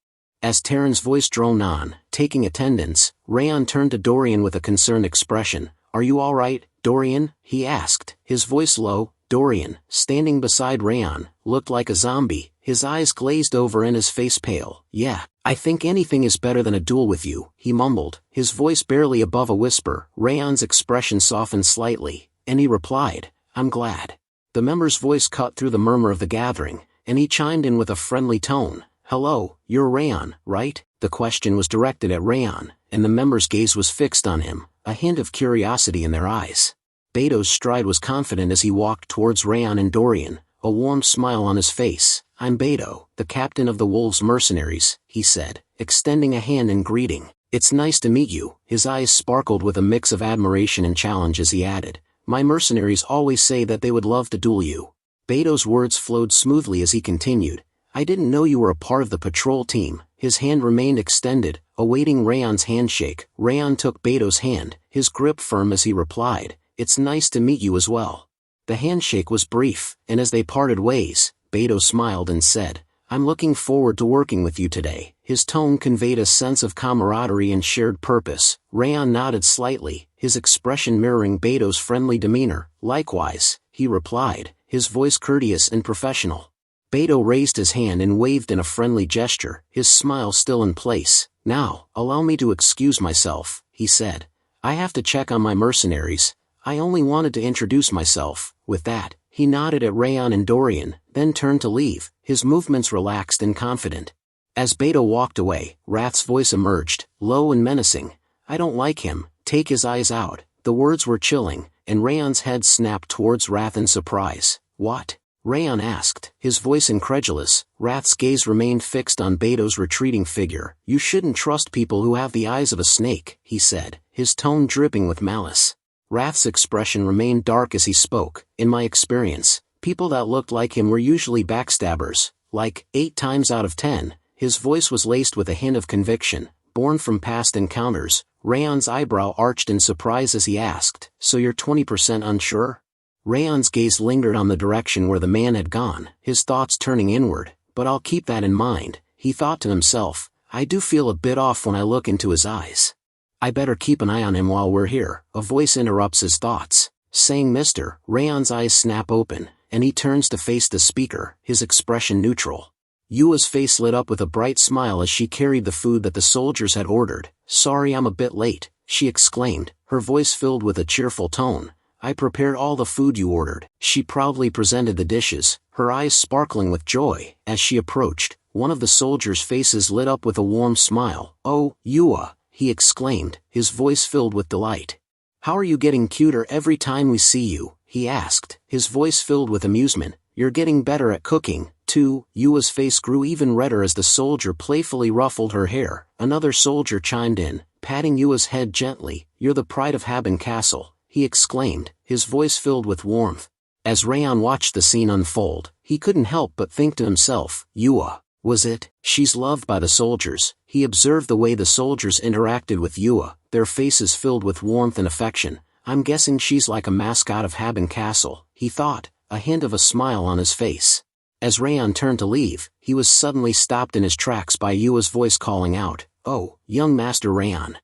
As Terran's voice droned on, taking attendance, Raon turned to Dorian with a concerned expression. "Are you all right, Dorian?" he asked, his voice low. Dorian, standing beside Raon, looked like a zombie, his eyes glazed over and his face pale. "Yeah, I think anything is better than a duel with you," he mumbled, his voice barely above a whisper. Raon's expression softened slightly, and he replied, "I'm glad." The member's voice cut through the murmur of the gathering, and he chimed in with a friendly tone. "Hello, you're Raon, right?" The question was directed at Raon, and the member's gaze was fixed on him, a hint of curiosity in their eyes. Beto's stride was confident as he walked towards Raon and Dorian, a warm smile on his face. "I'm Beto, the captain of the Wolves Mercenaries," he said, extending a hand in greeting. "It's nice to meet you." His eyes sparkled with a mix of admiration and challenge as he added, "My mercenaries always say that they would love to duel you." Beto's words flowed smoothly as he continued. "I didn't know you were a part of the patrol team." His hand remained extended, awaiting Raon's handshake. Raon took Beto's hand, his grip firm as he replied, "It's nice to meet you as well." The handshake was brief, and as they parted ways, Beto smiled and said, "I'm looking forward to working with you today." His tone conveyed a sense of camaraderie and shared purpose. Raon nodded slightly, his expression mirroring Beto's friendly demeanor. "Likewise," he replied, his voice courteous and professional. Beto raised his hand and waved in a friendly gesture, his smile still in place. "Now, allow me to excuse myself," he said. "I have to check on my mercenaries. I only wanted to introduce myself." With that, he nodded at Raon and Dorian, then turned to leave, his movements relaxed and confident. As Beto walked away, Wrath's voice emerged, low and menacing. "I don't like him, take his eyes out." The words were chilling, and Raon's head snapped towards Wrath in surprise. "What?" Raon asked, his voice incredulous. Wrath's gaze remained fixed on Beto's retreating figure. "You shouldn't trust people who have the eyes of a snake," he said, his tone dripping with malice. Wrath's expression remained dark as he spoke. "In my experience, people that looked like him were usually backstabbers, like 8 times out of 10. His voice was laced with a hint of conviction, born from past encounters. Raon's eyebrow arched in surprise as he asked, "So you're 20% unsure?" Raon's gaze lingered on the direction where the man had gone, his thoughts turning inward. "But I'll keep that in mind," he thought to himself. "I do feel a bit off when I look into his eyes. I better keep an eye on him while we're here." A voice interrupts his thoughts, saying, "Mister." Raon's eyes snap open, and he turns to face the speaker, his expression neutral. Yua's face lit up with a bright smile as she carried the food that the soldiers had ordered. "Sorry I'm a bit late," she exclaimed, her voice filled with a cheerful tone. "I prepared all the food you ordered." She proudly presented the dishes, her eyes sparkling with joy. As she approached, one of the soldiers' faces lit up with a warm smile. "Oh, Yua," he exclaimed, his voice filled with delight. "How are you getting cuter every time we see you?" he asked, his voice filled with amusement. "You're getting better at cooking, too." Yua's face grew even redder as the soldier playfully ruffled her hair. Another soldier chimed in, Patting Yua's head gently, "You're the pride of Haben Castle," he exclaimed, his voice filled with warmth. As Raon watched the scene unfold, he couldn't help but think to himself, Yua, was it? She's loved by the soldiers. He observed the way the soldiers interacted with Yua, their faces filled with warmth and affection. I'm guessing she's like a mascot of Haben Castle, he thought, a hint of a smile on his face. As Raon turned to leave, he was suddenly stopped in his tracks by Yua's voice calling out, "Oh, young Master Raon."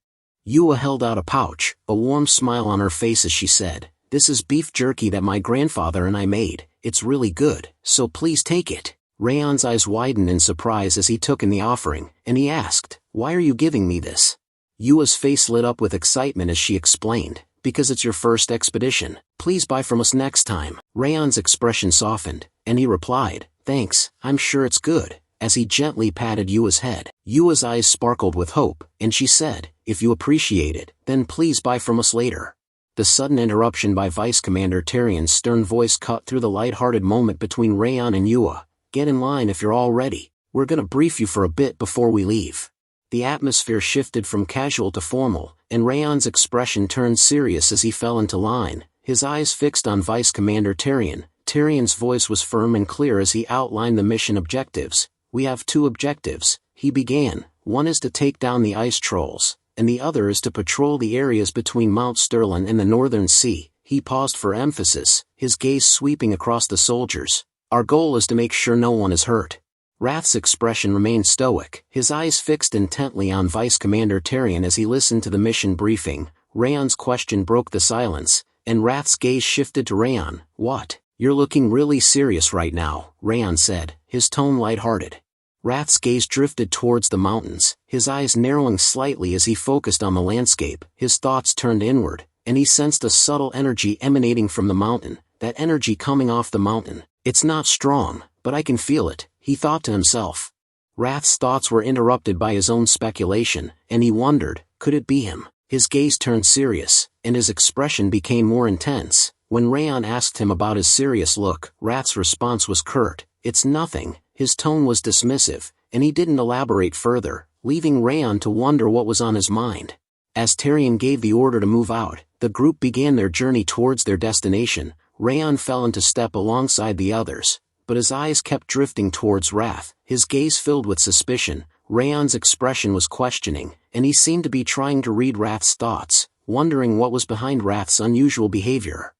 Yua held out a pouch, a warm smile on her face as she said, "This is beef jerky that my grandfather and I made. It's really good, so please take it." Raon's eyes widened in surprise as he took in the offering, and he asked, "Why are you giving me this?" Yua's face lit up with excitement as she explained, "Because it's your first expedition. Please buy from us next time." Raon's expression softened, and he replied, "Thanks, I'm sure it's good," as he gently patted Yua's head. Yua's eyes sparkled with hope, and she said, "If you appreciate it, then please buy from us later." The sudden interruption by Vice Commander Tyrion's stern voice cut through the light-hearted moment between Raon and Yua. "Get in line if you're all ready. We're gonna brief you for a bit before we leave." The atmosphere shifted from casual to formal, and Raon's expression turned serious as he fell into line, his eyes fixed on Vice Commander Tyrion. Tyrion's voice was firm and clear as he outlined the mission objectives. "We have 2 objectives," he began. "One is to take down the ice trolls, and the other is to patrol the areas between Mount Sterling and the Northern Sea." He paused for emphasis, his gaze sweeping across the soldiers. "Our goal is to make sure no one is hurt." Wrath's expression remained stoic, his eyes fixed intently on Vice Commander Tyrion as he listened to the mission briefing. Raon's question broke the silence, and Wrath's gaze shifted to Raon. "What? You're looking really serious right now," Raon said, his tone light-hearted. Wrath's gaze drifted towards the mountains, his eyes narrowing slightly as he focused on the landscape. His thoughts turned inward, and he sensed a subtle energy emanating from the mountain, that energy coming off the mountain. "It's not strong, but I can feel it," he thought to himself. Wrath's thoughts were interrupted by his own speculation, and he wondered, could it be him? His gaze turned serious, and his expression became more intense. When Raon asked him about his serious look, Wrath's response was curt, "It's nothing." His tone was dismissive, and he didn't elaborate further, leaving Raon to wonder what was on his mind. As Tyrion gave the order to move out, the group began their journey towards their destination. Raon fell into step alongside the others, but his eyes kept drifting towards Wrath, his gaze filled with suspicion. Raon's expression was questioning, and he seemed to be trying to read Wrath's thoughts, wondering what was behind Wrath's unusual behavior.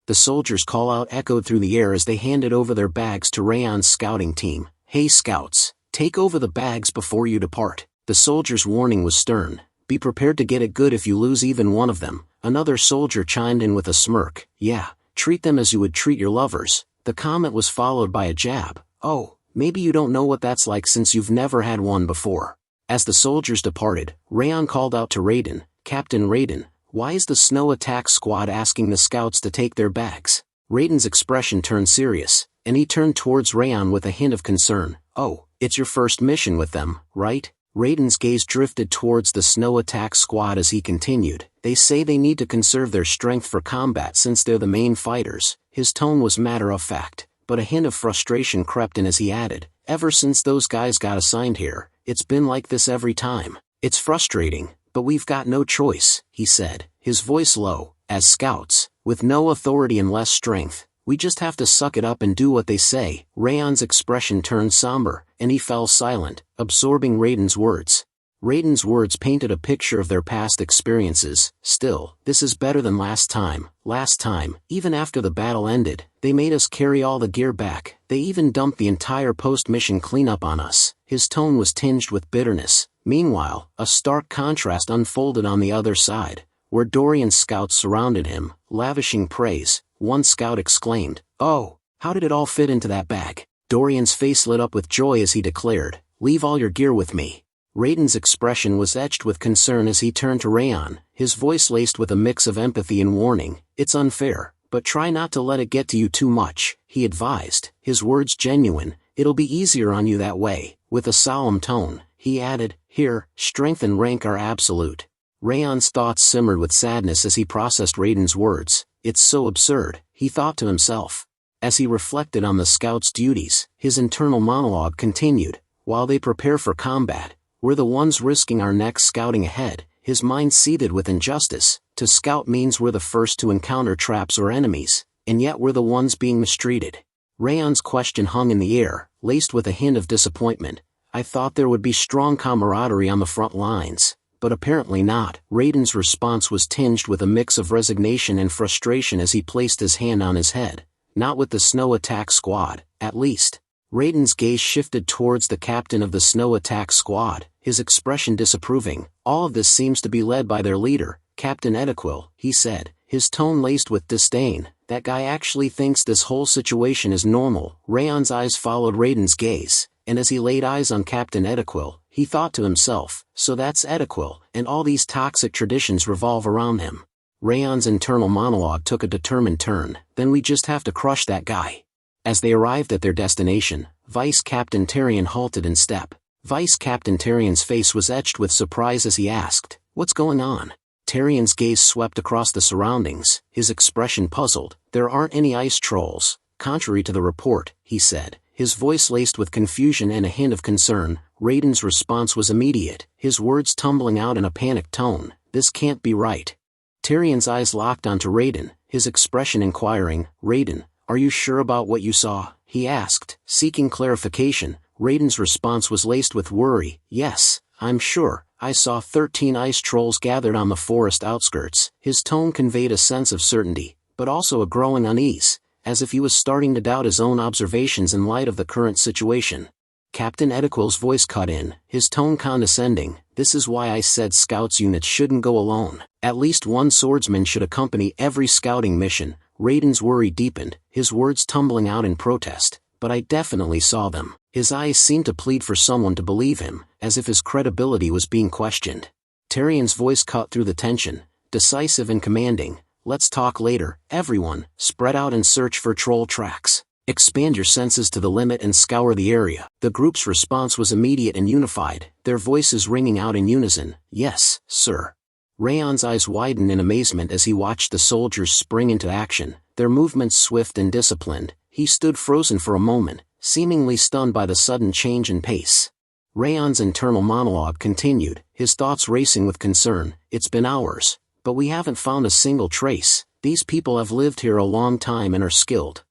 The soldiers' call-out echoed through the air as they handed over their bags to Raon's scouting team. "Hey scouts, take over the bags before you depart." The soldiers' warning was stern. "Be prepared to get it good if you lose even one of them." Another soldier chimed in with a smirk. "Yeah, treat them as you would treat your lovers." The comment was followed by a jab. "Oh, maybe you don't know what that's like since you've never had one before." As the soldiers departed, Raon called out to Raiden, "Captain Raiden, why is the snow attack squad asking the scouts to take their bags?" Raiden's expression turned serious, and he turned towards Raon with a hint of concern. "Oh, it's your first mission with them, right?" Raiden's gaze drifted towards the snow attack squad as he continued. "They say they need to conserve their strength for combat since they're the main fighters." His tone was matter-of-fact, but a hint of frustration crept in as he added, "Ever since those guys got assigned here, it's been like this every time. It's frustrating, but we've got no choice," he said, his voice low. "As scouts, with no authority and less strength, we just have to suck it up and do what they say." Raon's expression turned somber, and he fell silent, absorbing Raiden's words. Raiden's words painted a picture of their past experiences. "Still, this is better than last time. Last time, even after the battle ended, they made us carry all the gear back. They even dumped the entire post-mission cleanup on us." His tone was tinged with bitterness. Meanwhile, a stark contrast unfolded on the other side, where Dorian's scouts surrounded him, lavishing praise. One scout exclaimed, "Oh, how did it all fit into that bag?" Dorian's face lit up with joy as he declared, "Leave all your gear with me." Raiden's expression was etched with concern as he turned to Raon, his voice laced with a mix of empathy and warning. "It's unfair, but try not to let it get to you too much," he advised, his words genuine. "It'll be easier on you that way." With a solemn tone, he added, "Here, strength and rank are absolute." Raon's thoughts simmered with sadness as he processed Raiden's words. "It's so absurd," he thought to himself. As he reflected on the scouts' duties, his internal monologue continued. "While they prepare for combat, we're the ones risking our necks scouting ahead. his mind seethed with injustice. To scout means we're the first to encounter traps or enemies, and yet we're the ones being mistreated. Raon's question hung in the air, laced with a hint of disappointment. I thought there would be strong camaraderie on the front lines, but apparently not. Raiden's response was tinged with a mix of resignation and frustration as he placed his hand on his head. Not with the snow attack squad, at least. Raiden's gaze shifted towards the captain of the snow attack squad, his expression disapproving. All of this seems to be led by their leader, Captain Edequil, he said, his tone laced with disdain. That guy actually thinks this whole situation is normal. Raon's eyes followed Raiden's gaze, and as he laid eyes on Captain Edequil, he thought to himself, so that's Edequil, and all these toxic traditions revolve around him. Raon's internal monologue took a determined turn. Then we just have to crush that guy. As they arrived at their destination, Vice Captain Tyrion halted in step. Vice Captain Tyrion's face was etched with surprise as he asked, "What's going on?" Tyrion's gaze swept across the surroundings, his expression puzzled. "There aren't any ice trolls, contrary to the report," he said, his voice laced with confusion and a hint of concern. Raiden's response was immediate, his words tumbling out in a panicked tone. "This can't be right." Tyrion's eyes locked onto Raiden, his expression inquiring. "Raiden, are you sure about what you saw?" he asked, seeking clarification. Raiden's response was laced with worry. "Yes, I'm sure. I saw 13 ice trolls gathered on the forest outskirts." His tone conveyed a sense of certainty, but also a growing unease, as if he was starting to doubt his own observations in light of the current situation. Captain Edequil's voice cut in, his tone condescending. "This is why I said scouts units shouldn't go alone. At least one swordsman should accompany every scouting mission." Raiden's worry deepened, his words tumbling out in protest. "But I definitely saw them." His eyes seemed to plead for someone to believe him, as if his credibility was being questioned. Tyrion's voice cut through the tension, decisive and commanding. "Let's talk later, everyone. Spread out and search for troll tracks. Expand your senses to the limit and scour the area." The group's response was immediate and unified, their voices ringing out in unison. "Yes, sir." Raon's eyes widened in amazement as he watched the soldiers spring into action, their movements swift and disciplined. He stood frozen for a moment, seemingly stunned by the sudden change in pace. Raon's internal monologue continued, his thoughts racing with concern. "It's been hours, but we haven't found a single trace. These people have lived here a long time and are skilled.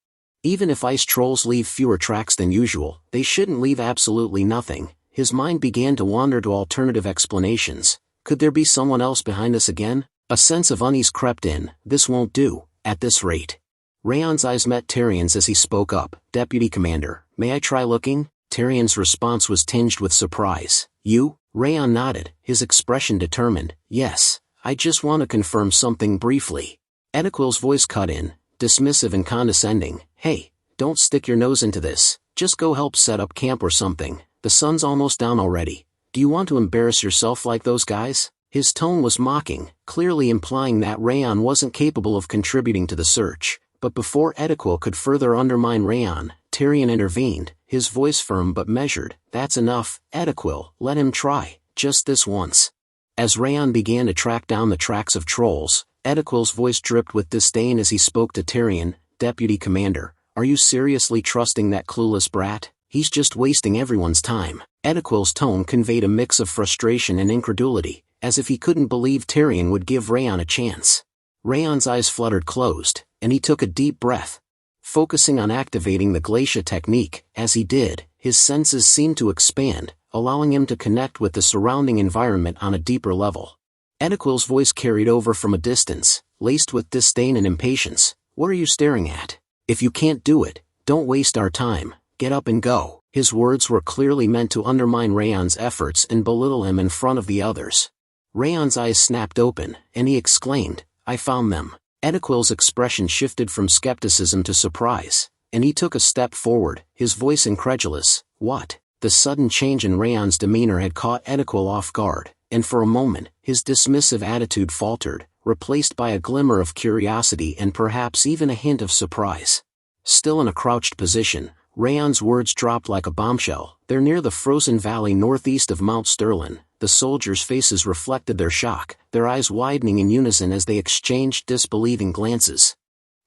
Even if ice trolls leave fewer tracks than usual, they shouldn't leave absolutely nothing." His mind began to wander to alternative explanations. Could there be someone else behind this again? A sense of unease crept in. This won't do, at this rate. Raon's eyes met Tyrion's as he spoke up. "Deputy Commander, may I try looking?" Tyrion's response was tinged with surprise. "You?" Raon nodded, his expression determined. "Yes, I just want to confirm something briefly." Edequil's voice cut in, dismissive and condescending. "Hey, don't stick your nose into this. Just go help set up camp or something. The sun's almost down already. Do you want to embarrass yourself like those guys?" His tone was mocking, clearly implying that Raon wasn't capable of contributing to the search. But before Edequil could further undermine Raon, Tyrion intervened, his voice firm but measured. "That's enough, Edequil, let him try, just this once." As Raon began to track down the tracks of trolls, Edequil's voice dripped with disdain as he spoke to Tyrion. "Deputy Commander, are you seriously trusting that clueless brat? He's just wasting everyone's time." Edequil's tone conveyed a mix of frustration and incredulity, as if he couldn't believe Tyrion would give Raon a chance. Raon's eyes fluttered closed, and he took a deep breath. Focusing on activating the glacier technique, as he did, his senses seemed to expand, allowing him to connect with the surrounding environment on a deeper level. Edequil's voice carried over from a distance, laced with disdain and impatience. "What are you staring at? If you can't do it, don't waste our time. Get up and go." His words were clearly meant to undermine Raon's efforts and belittle him in front of the others. Raon's eyes snapped open, and he exclaimed, "I found them." Edequil's expression shifted from skepticism to surprise, and he took a step forward, his voice incredulous. "What?" The sudden change in Raon's demeanor had caught Edequil off guard, and for a moment, his dismissive attitude faltered, replaced by a glimmer of curiosity and perhaps even a hint of surprise. Still in a crouched position, Raon's words dropped like a bombshell. "They're near the frozen valley northeast of Mount Sterling." The soldiers' faces reflected their shock, their eyes widening in unison as they exchanged disbelieving glances.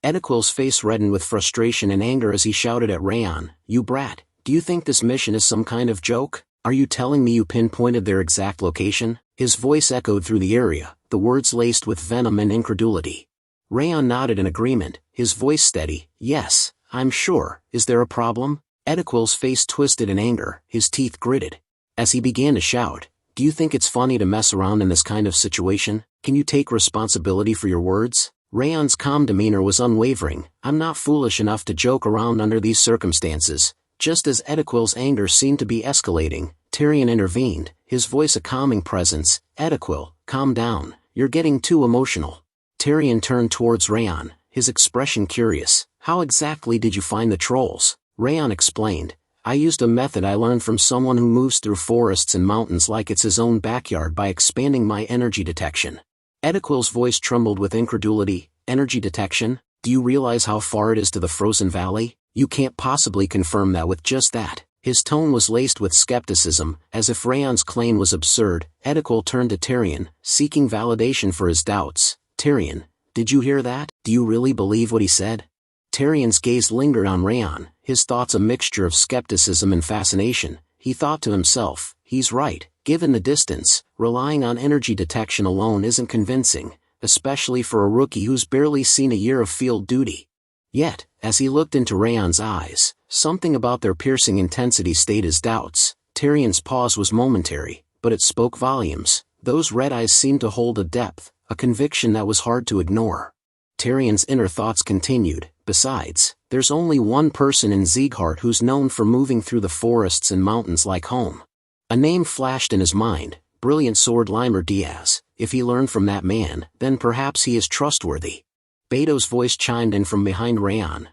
Edequil's face reddened with frustration and anger as he shouted at Raon, "You brat, do you think this mission is some kind of joke? Are you telling me you pinpointed their exact location?" His voice echoed through the area, the words laced with venom and incredulity. Raon nodded in agreement, his voice steady. Yes, I'm sure. Is there a problem? Ediquil's face twisted in anger, his teeth gritted. As he began to shout, do you think it's funny to mess around in this kind of situation? Can you take responsibility for your words? Raon's calm demeanor was unwavering. I'm not foolish enough to joke around under these circumstances. Just as Ediquil's anger seemed to be escalating, Tyrion intervened, his voice a calming presence. Ediquil, calm down, you're getting too emotional. Tyrion turned towards Raon, his expression curious. How exactly did you find the trolls? Raon explained. I used a method I learned from someone who moves through forests and mountains like it's his own backyard by expanding my energy detection. Ediquil's voice trembled with incredulity. Energy detection? Do you realize how far it is to the frozen valley? You can't possibly confirm that with just that. His tone was laced with skepticism, as if Raon's claim was absurd. Ediquil turned to Tyrion, seeking validation for his doubts. Tyrion, did you hear that? Do you really believe what he said? Tyrion's gaze lingered on Raon, his thoughts a mixture of skepticism and fascination. He thought to himself, he's right, given the distance, relying on energy detection alone isn't convincing, especially for a rookie who's barely seen a year of field duty. Yet, as he looked into Raon's eyes, something about their piercing intensity stayed his doubts. Tyrion's pause was momentary, but it spoke volumes. Those red eyes seemed to hold a depth, a conviction that was hard to ignore. Tyrion's inner thoughts continued. Besides, there's only one person in Sieghart who's known for moving through the forests and mountains like home. A name flashed in his mind, brilliant sword Limer Diaz. If he learned from that man, then perhaps he is trustworthy. Beto's voice chimed in from behind Raon.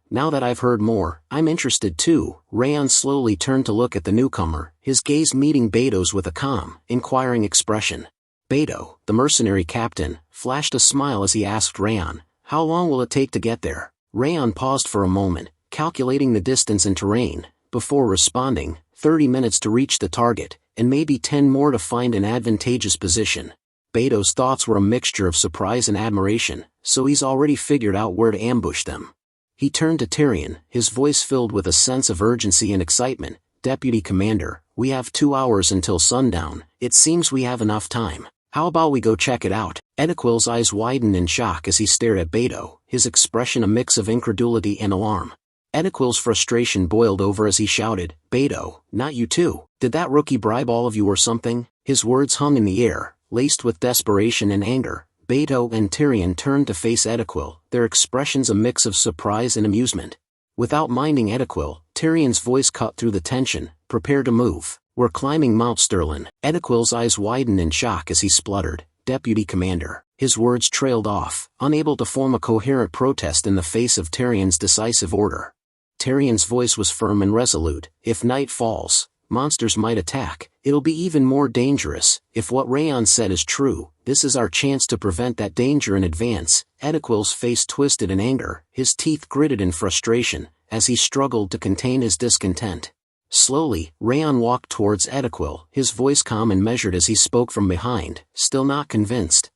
Now that I've heard more, I'm interested too. Raon slowly turned to look at the newcomer, his gaze meeting Beto's with a calm, inquiring expression. Beto, the mercenary captain, flashed a smile as he asked Raon, how long will it take to get there? Raon paused for a moment, calculating the distance and terrain, before responding, 30 minutes to reach the target, and maybe 10 more to find an advantageous position. Beto's thoughts were a mixture of surprise and admiration, so he's already figured out where to ambush them. He turned to Tyrion, his voice filled with a sense of urgency and excitement. Deputy Commander, we have 2 hours until sundown. It seems we have enough time. How about we go check it out? Ediquil's eyes widened in shock as he stared at Beto, his expression a mix of incredulity and alarm. Ediquil's frustration boiled over as he shouted, Beto, not you too. Did that rookie bribe all of you or something? His words hung in the air, laced with desperation and anger. Beto and Tyrion turned to face Ediquil, their expressions a mix of surprise and amusement. Without minding Ediquil, Tyrion's voice cut through the tension. Prepare to move. We're climbing Mount Sterling. Ediquil's eyes widened in shock as he spluttered, Deputy Commander. His words trailed off, unable to form a coherent protest in the face of Tyrion's decisive order. Tyrion's voice was firm and resolute. If night falls, monsters might attack. It'll be even more dangerous. If what Raon said is true, this is our chance to prevent that danger in advance. Ediquil's face twisted in anger, his teeth gritted in frustration, as he struggled to contain his discontent. Slowly, Raon walked towards Ediquil, his voice calm and measured as he spoke from behind, still not convinced.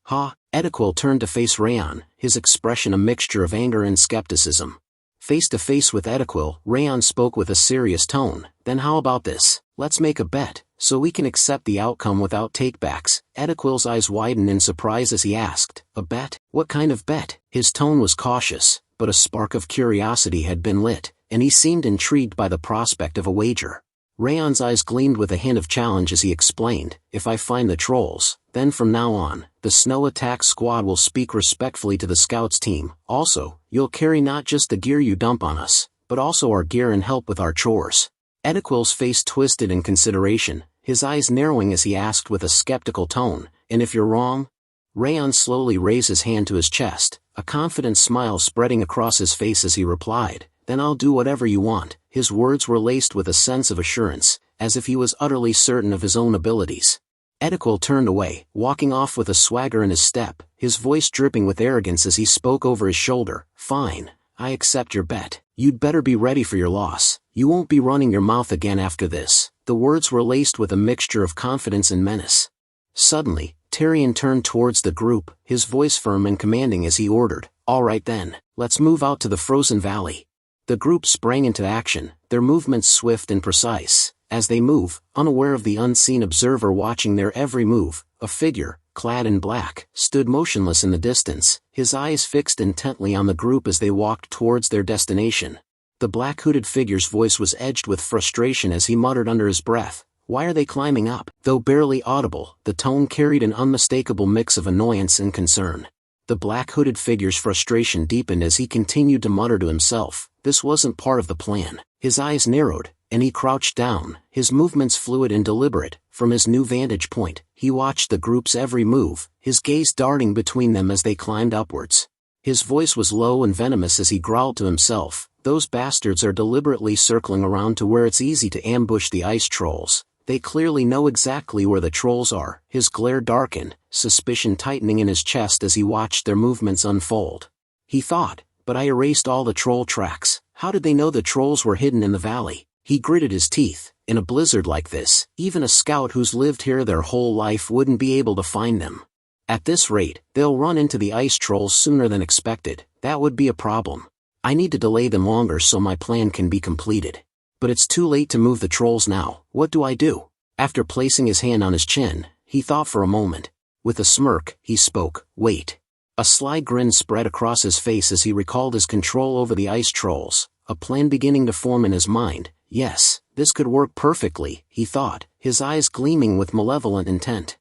Ediquil turned to face Raon, his expression a mixture of anger and skepticism. Face to face with Ediquil, Raon spoke with a serious tone. Then how about this? Let's make a bet, so we can accept the outcome without takebacks. Ediquil's eyes widened in surprise as he asked, a bet? What kind of bet? His tone was cautious, but a spark of curiosity had been lit, and he seemed intrigued by the prospect of a wager. Raon's eyes gleamed with a hint of challenge as he explained, if I find the trolls, then from now on, the snow attack squad will speak respectfully to the scouts team. Also, you'll carry not just the gear you dump on us, but also our gear and help with our chores. Ediquil's face twisted in consideration, his eyes narrowing as he asked with a skeptical tone, and if you're wrong? Raon slowly raised his hand to his chest, a confident smile spreading across his face as he replied, then I'll do whatever you want. His words were laced with a sense of assurance, as if he was utterly certain of his own abilities. Ediquil turned away, walking off with a swagger in his step, his voice dripping with arrogance as he spoke over his shoulder. Fine, I accept your bet. You'd better be ready for your loss. You won't be running your mouth again after this. The words were laced with a mixture of confidence and menace. Suddenly, Tyrion turned towards the group, his voice firm and commanding as he ordered, all right then, let's move out to the frozen valley. The group sprang into action, their movements swift and precise. As they move, unaware of the unseen observer watching their every move, a figure, clad in black, stood motionless in the distance, his eyes fixed intently on the group as they walked towards their destination. The black hooded figure's voice was edged with frustration as he muttered under his breath, "Why are they climbing up?" Though barely audible, the tone carried an unmistakable mix of annoyance and concern. The black hooded figure's frustration deepened as he continued to mutter to himself, "This wasn't part of the plan." His eyes narrowed, and he crouched down, his movements fluid and deliberate. From his new vantage point, he watched the group's every move, his gaze darting between them as they climbed upwards. His voice was low and venomous as he growled to himself, "Those bastards are deliberately circling around to where it's easy to ambush the ice trolls. They clearly know exactly where the trolls are." His glare darkened, suspicion tightening in his chest as he watched their movements unfold. He thought, "But I erased all the troll tracks. How did they know the trolls were hidden in the valley?" He gritted his teeth. In a blizzard like this, even a scout who's lived here their whole life wouldn't be able to find them. At this rate, they'll run into the ice trolls sooner than expected. That would be a problem. I need to delay them longer so my plan can be completed. But it's too late to move the trolls now. What do I do? After placing his hand on his chin, he thought for a moment. With a smirk, he spoke, "Wait." A sly grin spread across his face as he recalled his control over the ice trolls, a plan beginning to form in his mind. Yes, this could work perfectly, he thought, his eyes gleaming with malevolent intent.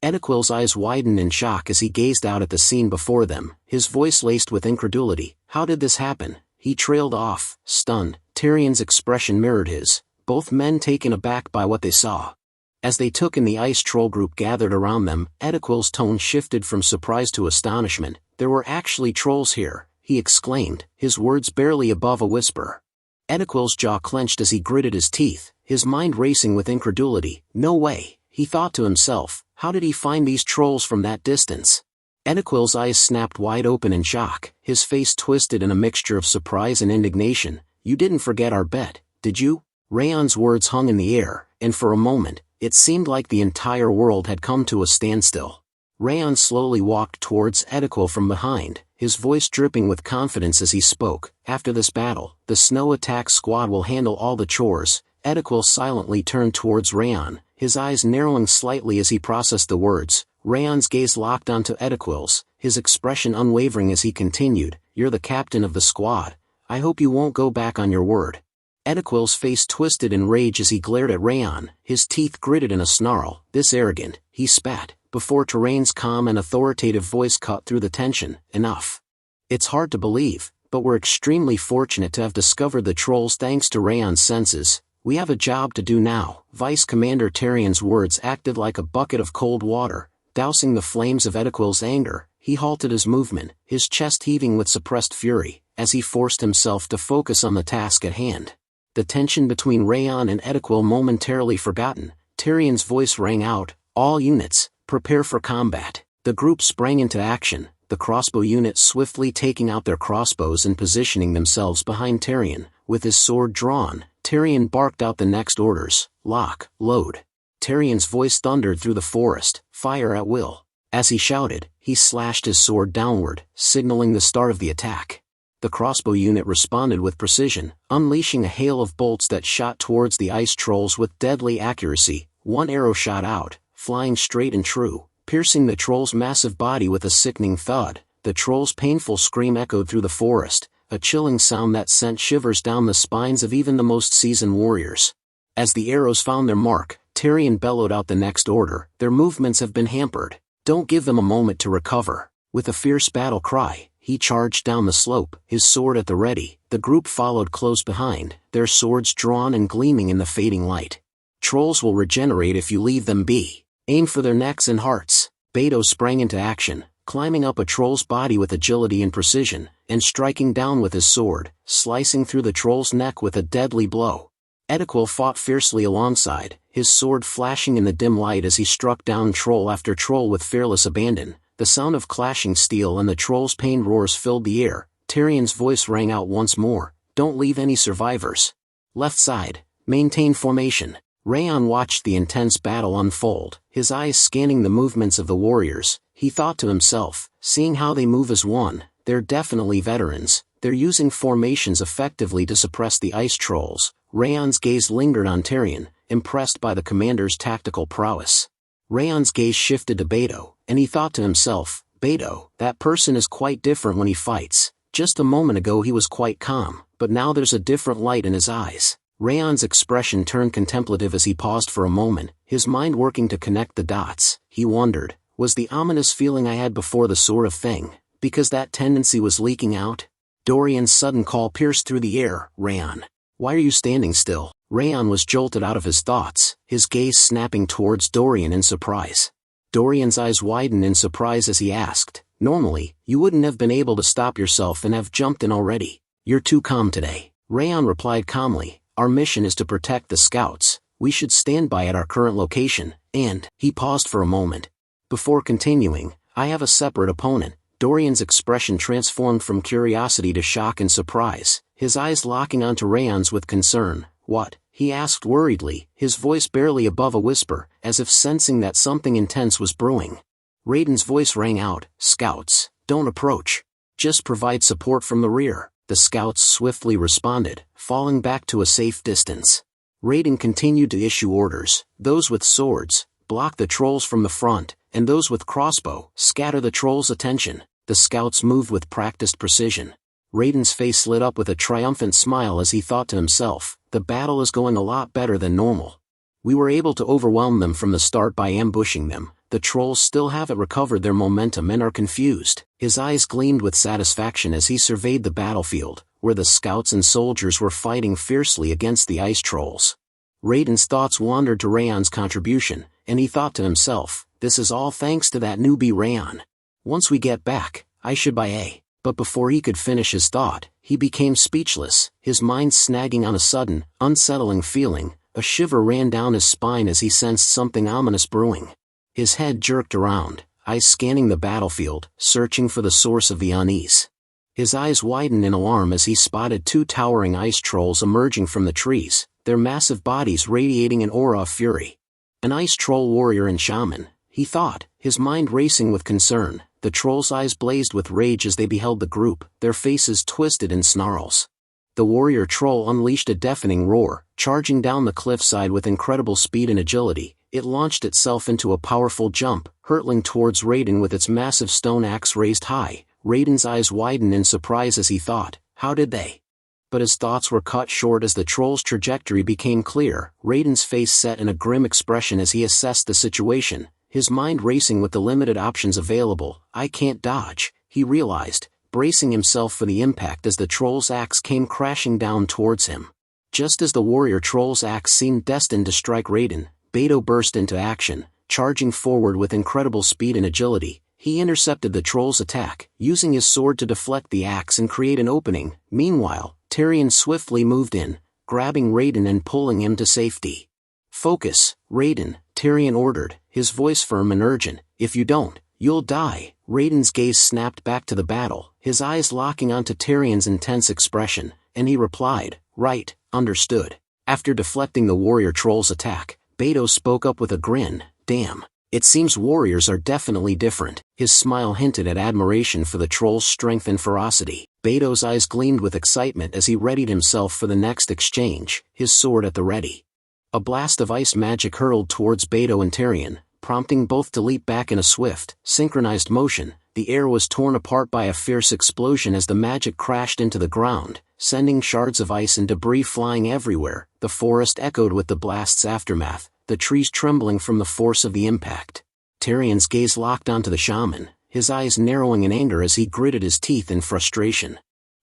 Ediquil's eyes widened in shock as he gazed out at the scene before them, his voice laced with incredulity. How did this happen? He trailed off, stunned. Tyrion's expression mirrored his, both men taken aback by what they saw. As they took in the ice troll group gathered around them, Ediquil's tone shifted from surprise to astonishment. "There were actually trolls here," he exclaimed, his words barely above a whisper. Ediquil's jaw clenched as he gritted his teeth, his mind racing with incredulity. "No way," he thought to himself, "how did he find these trolls from that distance?" Ediquil's eyes snapped wide open in shock, his face twisted in a mixture of surprise and indignation. "You didn't forget our bet, did you?" Raon's words hung in the air, and for a moment, it seemed like the entire world had come to a standstill. Raon slowly walked towards Ediquil from behind, his voice dripping with confidence as he spoke. "After this battle, the snow attack squad will handle all the chores." Ediquil silently turned towards Raon, his eyes narrowing slightly as he processed the words. Raon's gaze locked onto Ediquil's, his expression unwavering as he continued, "You're the captain of the squad. I hope you won't go back on your word." Ediquil's face twisted in rage as he glared at Raon, his teeth gritted in a snarl. "This arrogant," he spat, before Tyrion's calm and authoritative voice cut through the tension. "Enough. It's hard to believe, but we're extremely fortunate to have discovered the trolls thanks to Raon's senses. We have a job to do now." Vice Commander Tyrion's words acted like a bucket of cold water, dousing the flames of Ediquil's anger. He halted his movement, his chest heaving with suppressed fury, as he forced himself to focus on the task at hand. The tension between Raon and Ediquil momentarily forgotten, Tyrion's voice rang out, "All units, prepare for combat." The group sprang into action, the crossbow unit swiftly taking out their crossbows and positioning themselves behind Tyrion. With his sword drawn, Tyrion barked out the next orders, "Lock, load." Tyrion's voice thundered through the forest, "Fire at will." As he shouted, he slashed his sword downward, signaling the start of the attack. The crossbow unit responded with precision, unleashing a hail of bolts that shot towards the ice trolls with deadly accuracy. One arrow shot out, flying straight and true, piercing the troll's massive body with a sickening thud. The troll's painful scream echoed through the forest, a chilling sound that sent shivers down the spines of even the most seasoned warriors. As the arrows found their mark, Tyrion bellowed out the next order, "Their movements have been hampered. Don't give them a moment to recover." With a fierce battle cry, he charged down the slope, his sword at the ready. The group followed close behind, their swords drawn and gleaming in the fading light. "Trolls will regenerate if you leave them be. Aim for their necks and hearts." Beto sprang into action, climbing up a troll's body with agility and precision, and striking down with his sword, slicing through the troll's neck with a deadly blow. Ediquil fought fiercely alongside, his sword flashing in the dim light as he struck down troll after troll with fearless abandon. The sound of clashing steel and the troll's pained roars filled the air. Tyrion's voice rang out once more, "Don't leave any survivors. Left side, maintain formation." Raon watched the intense battle unfold, his eyes scanning the movements of the warriors. He thought to himself, "Seeing how they move as one, they're definitely veterans. They're using formations effectively to suppress the ice trolls. Raon's gaze lingered on Tyrion, impressed by the commander's tactical prowess. Raon's gaze shifted to Beto, and he thought to himself, Beto, that person is quite different when he fights. Just a moment ago he was quite calm, but now there's a different light in his eyes. Raon's expression turned contemplative as he paused for a moment, his mind working to connect the dots. He wondered, was the ominous feeling I had before the sort of thing, because that tendency was leaking out? Dorian's sudden call pierced through the air. Raon. Why are you standing still? Raon was jolted out of his thoughts, his gaze snapping towards Dorian in surprise. Dorian's eyes widened in surprise as he asked, normally, you wouldn't have been able to stop yourself and have jumped in already. You're too calm today. Raon replied calmly, our mission is to protect the scouts. We should stand by at our current location, and, he paused for a moment. Before continuing, I have a separate opponent. Dorian's expression transformed from curiosity to shock and surprise, his eyes locking onto Raon's with concern. What? He asked worriedly, his voice barely above a whisper, as if sensing that something intense was brewing. Raiden's voice rang out, Scouts, don't approach. Just provide support from the rear. The scouts swiftly responded, falling back to a safe distance. Raiden continued to issue orders, those with swords, block the trolls from the front, and those with crossbow, scatter the trolls' attention. The scouts moved with practiced precision. Raiden's face lit up with a triumphant smile as he thought to himself, the battle is going a lot better than normal. We were able to overwhelm them from the start by ambushing them. The trolls still haven't recovered their momentum and are confused. His eyes gleamed with satisfaction as he surveyed the battlefield, where the scouts and soldiers were fighting fiercely against the ice trolls. Raiden's thoughts wandered to Raon's contribution, and he thought to himself, this is all thanks to that newbie Raon. Once we get back, I should buy a... But before he could finish his thought, he became speechless, his mind snagging on a sudden, unsettling feeling. A shiver ran down his spine as he sensed something ominous brewing. His head jerked around, eyes scanning the battlefield, searching for the source of the unease. His eyes widened in alarm as he spotted two towering ice trolls emerging from the trees, their massive bodies radiating an aura of fury. An ice troll warrior and shaman, he thought, his mind racing with concern. The trolls' eyes blazed with rage as they beheld the group, their faces twisted in snarls. The warrior troll unleashed a deafening roar, charging down the cliffside with incredible speed and agility. It launched itself into a powerful jump, hurtling towards Raiden with its massive stone axe raised high. Raiden's eyes widened in surprise as he thought, how did they? But his thoughts were cut short as the troll's trajectory became clear. Raiden's face set in a grim expression as he assessed the situation, his mind racing with the limited options available. I can't dodge, he realized, bracing himself for the impact as the troll's axe came crashing down towards him. Just as the warrior troll's axe seemed destined to strike Raiden, Beto burst into action, charging forward with incredible speed and agility. He intercepted the troll's attack, using his sword to deflect the axe and create an opening. Meanwhile, Tyrion swiftly moved in, grabbing Raiden and pulling him to safety. Focus, Raiden, Tyrion ordered, his voice firm and urgent. If you don't, you'll die. Raiden's gaze snapped back to the battle, his eyes locking onto Tyrion's intense expression, and he replied, right, understood. After deflecting the warrior troll's attack, Beto spoke up with a grin, damn, it seems warriors are definitely different. His smile hinted at admiration for the troll's strength and ferocity. Beto's eyes gleamed with excitement as he readied himself for the next exchange, his sword at the ready. A blast of ice magic hurled towards Beto and Tyrion, prompting both to leap back in a swift, synchronized motion. The air was torn apart by a fierce explosion as the magic crashed into the ground, sending shards of ice and debris flying everywhere. The forest echoed with the blast's aftermath, the trees trembling from the force of the impact. Tyrion's gaze locked onto the shaman, his eyes narrowing in anger as he gritted his teeth in frustration.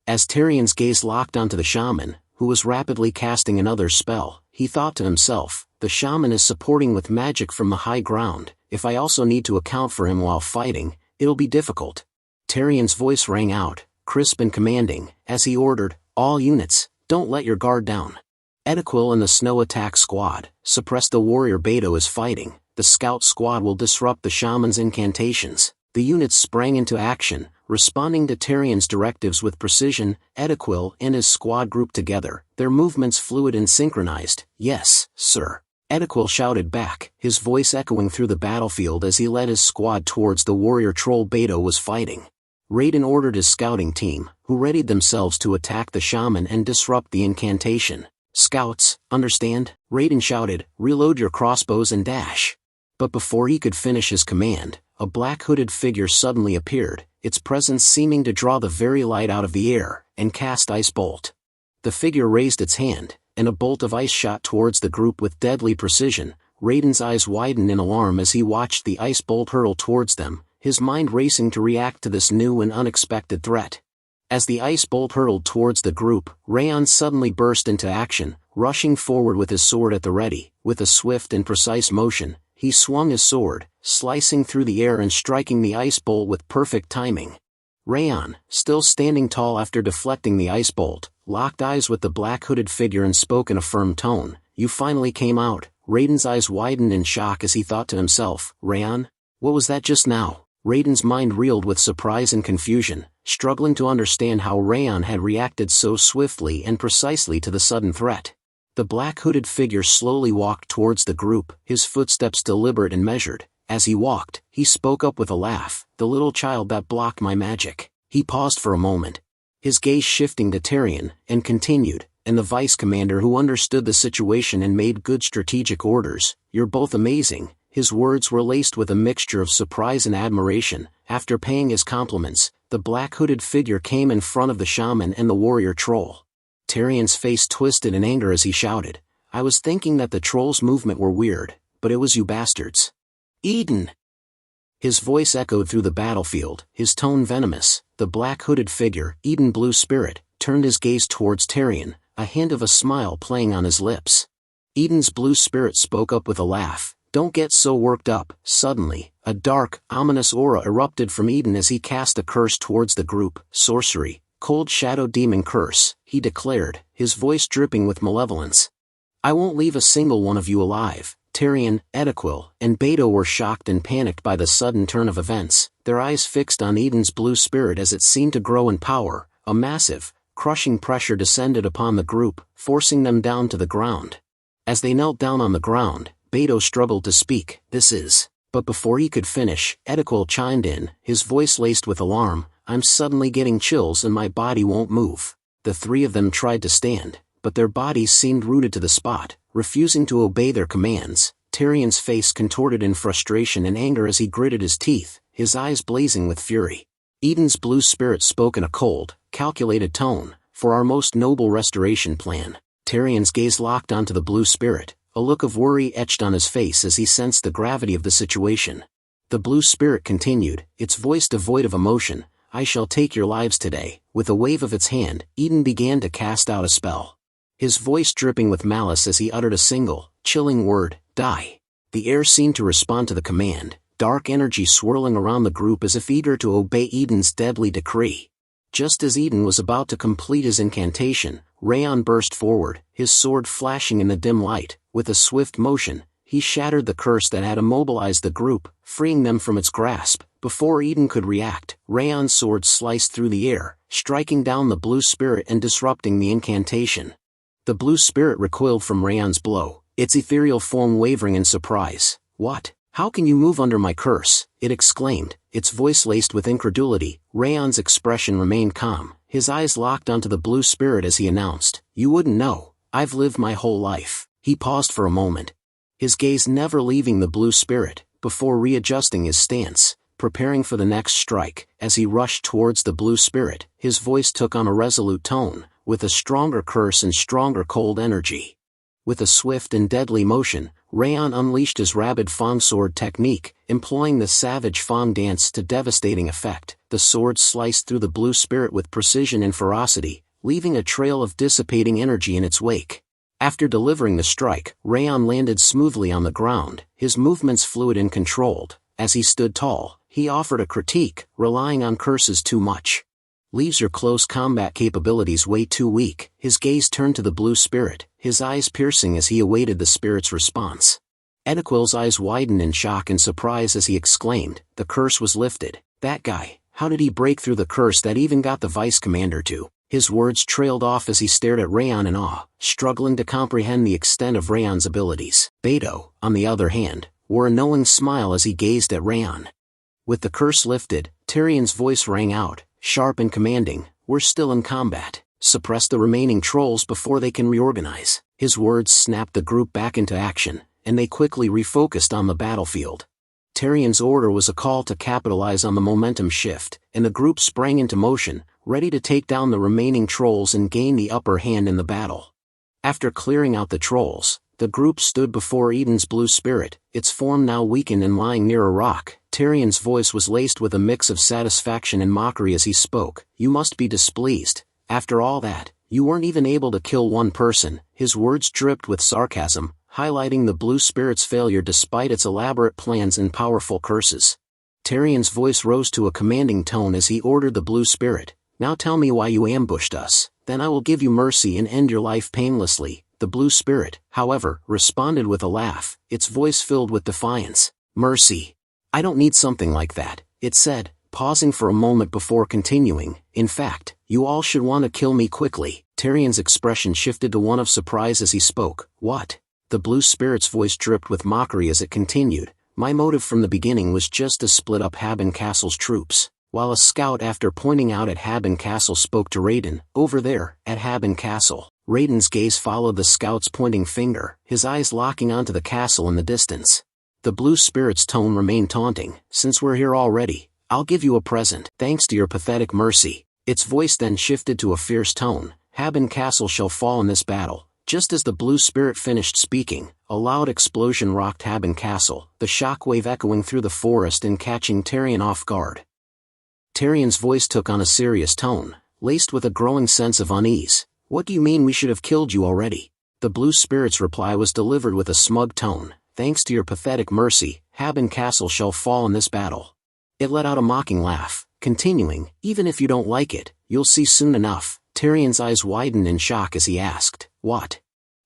As Tyrion's gaze locked onto the shaman, who was rapidly casting another spell, he thought to himself, the shaman is supporting with magic from the high ground. If I also need to account for him while fighting, it'll be difficult. Tyrion's voice rang out, crisp and commanding, as he ordered, all units, don't let your guard down. Edequil and the snow attack squad, suppress the warrior Beto is fighting. The scout squad will disrupt the shaman's incantations. The units sprang into action, responding to Tyrion's directives with precision. Edequil and his squad grouped together, their movements fluid and synchronized. Yes, sir. Edequil shouted back, his voice echoing through the battlefield as he led his squad towards the warrior troll Beto was fighting. Raiden ordered his scouting team, who readied themselves to attack the shaman and disrupt the incantation. "Scouts, understand?" Raiden shouted, "Reload your crossbows and dash." But before he could finish his command, a black hooded figure suddenly appeared, its presence seeming to draw the very light out of the air, and cast Ice Bolt. The figure raised its hand, and a bolt of ice shot towards the group with deadly precision. Raiden's eyes widened in alarm as he watched the ice bolt hurtle towards them, his mind racing to react to this new and unexpected threat. As the ice bolt hurtled towards the group, Raon suddenly burst into action, rushing forward with his sword at the ready. With a swift and precise motion, he swung his sword, slicing through the air and striking the ice bolt with perfect timing. Raon, still standing tall after deflecting the ice bolt, locked eyes with the black hooded figure and spoke in a firm tone. "You finally came out." Raiden's eyes widened in shock as he thought to himself, "Raon? What was that just now?" Raiden's mind reeled with surprise and confusion, struggling to understand how Raon had reacted so swiftly and precisely to the sudden threat. The black hooded figure slowly walked towards the group, his footsteps deliberate and measured. As he walked, he spoke up with a laugh, "The little child that blocked my magic." He paused for a moment, his gaze shifting to Tyrion, and continued, "And the vice commander who understood the situation and made good strategic orders. You're both amazing." His words were laced with a mixture of surprise and admiration. After paying his compliments, the black hooded figure came in front of the shaman and the warrior troll. Tyrion's face twisted in anger as he shouted, "I was thinking that the troll's movement were weird, but it was you bastards. Eden!" His voice echoed through the battlefield, his tone venomous. The black hooded figure, Eden Blue Spirit, turned his gaze towards Tyrion, a hint of a smile playing on his lips. Eden's Blue Spirit spoke up with a laugh, "Don't get so worked up." Suddenly, a dark, ominous aura erupted from Eden as he cast a curse towards the group. "Sorcery, Cold Shadow Demon Curse," he declared, his voice dripping with malevolence. "I won't leave a single one of you alive." Tyrion, Edequil, and Beto were shocked and panicked by the sudden turn of events, their eyes fixed on Eden's Blue Spirit as it seemed to grow in power. A massive, crushing pressure descended upon the group, forcing them down to the ground. As they knelt down on the ground, Beto struggled to speak, "This is..." But before he could finish, Edequil chimed in, his voice laced with alarm, "I'm suddenly getting chills and my body won't move." The three of them tried to stand, but their bodies seemed rooted to the spot, refusing to obey their commands. Tyrion's face contorted in frustration and anger as he gritted his teeth, his eyes blazing with fury. Eden's Blue Spirit spoke in a cold, calculated tone, "For our most noble restoration plan." Tyrion's gaze locked onto the Blue Spirit, a look of worry etched on his face as he sensed the gravity of the situation. The Blue Spirit continued, its voice devoid of emotion, "I shall take your lives today." With a wave of its hand, Eden began to cast out a spell, his voice dripping with malice as he uttered a single, chilling word, "Die." The air seemed to respond to the command, dark energy swirling around the group as if eager to obey Eden's deadly decree. Just as Eden was about to complete his incantation, Raon burst forward, his sword flashing in the dim light. With a swift motion, he shattered the curse that had immobilized the group, freeing them from its grasp. Before Eden could react, Raon's sword sliced through the air, striking down the Blue Spirit and disrupting the incantation. The Blue Spirit recoiled from Raon's blow, its ethereal form wavering in surprise. "What? How can you move under my curse?" it exclaimed, its voice laced with incredulity. Raon's expression remained calm, his eyes locked onto the Blue Spirit as he announced, "You wouldn't know. I've lived my whole life." He paused for a moment, his gaze never leaving the Blue Spirit, before readjusting his stance, preparing for the next strike. As he rushed towards the Blue Spirit, his voice took on a resolute tone, with a stronger curse and stronger cold energy. With a swift and deadly motion, Raon unleashed his rabid Fang sword technique, employing the savage Fang dance to devastating effect. The sword sliced through the Blue Spirit with precision and ferocity, leaving a trail of dissipating energy in its wake. After delivering the strike, Raon landed smoothly on the ground, his movements fluid and controlled. As he stood tall, he offered a critique, "Relying on curses too much leaves your close combat capabilities way too weak." His gaze turned to the Blue Spirit, his eyes piercing as he awaited the spirit's response. Edequil's eyes widened in shock and surprise as he exclaimed, "The curse was lifted. That guy, how did he break through the curse that even got the vice commander to?" His words trailed off as he stared at Raon in awe, struggling to comprehend the extent of Raon's abilities. Beto, on the other hand, wore a knowing smile as he gazed at Raon. With the curse lifted, Tyrion's voice rang out, sharp and commanding, "We're still in combat. Suppress the remaining trolls before they can reorganize." His words snapped the group back into action, and they quickly refocused on the battlefield. Tyrion's order was a call to capitalize on the momentum shift, and the group sprang into motion, ready to take down the remaining trolls and gain the upper hand in the battle. After clearing out the trolls, the group stood before Eden's blue spirit, its form now weakened and lying near a rock. Tyrion's voice was laced with a mix of satisfaction and mockery as he spoke. "You must be displeased. After all that, you weren't even able to kill one person." His words dripped with sarcasm, highlighting the blue spirit's failure despite its elaborate plans and powerful curses. Tyrion's voice rose to a commanding tone as he ordered the blue spirit, "Now tell me why you ambushed us, then I will give you mercy and end your life painlessly." The blue spirit, however, responded with a laugh, its voice filled with defiance. "Mercy? I don't need something like that," it said, pausing for a moment before continuing. "In fact, you all should want to kill me quickly." Tyrion's expression shifted to one of surprise as he spoke. "What?" The blue spirit's voice dripped with mockery as it continued. "My motive from the beginning was just to split up Haben Castle's troops." While a scout, after pointing out at Haben Castle, spoke to Raiden, "Over there, at Haben Castle." Raiden's gaze followed the scout's pointing finger, his eyes locking onto the castle in the distance. The blue spirit's tone remained taunting. "Since we're here already, I'll give you a present, thanks to your pathetic mercy." Its voice then shifted to a fierce tone. "Haben Castle shall fall in this battle." Just as the blue spirit finished speaking, a loud explosion rocked Haben Castle, the shockwave echoing through the forest and catching Tyrion off guard. Tyrion's voice took on a serious tone, laced with a growing sense of unease. "What do you mean we should have killed you already?" The blue spirit's reply was delivered with a smug tone. "Thanks to your pathetic mercy, Haben Castle shall fall in this battle." It let out a mocking laugh, continuing, "Even if you don't like it, you'll see soon enough." Tyrion's eyes widened in shock as he asked, "What?"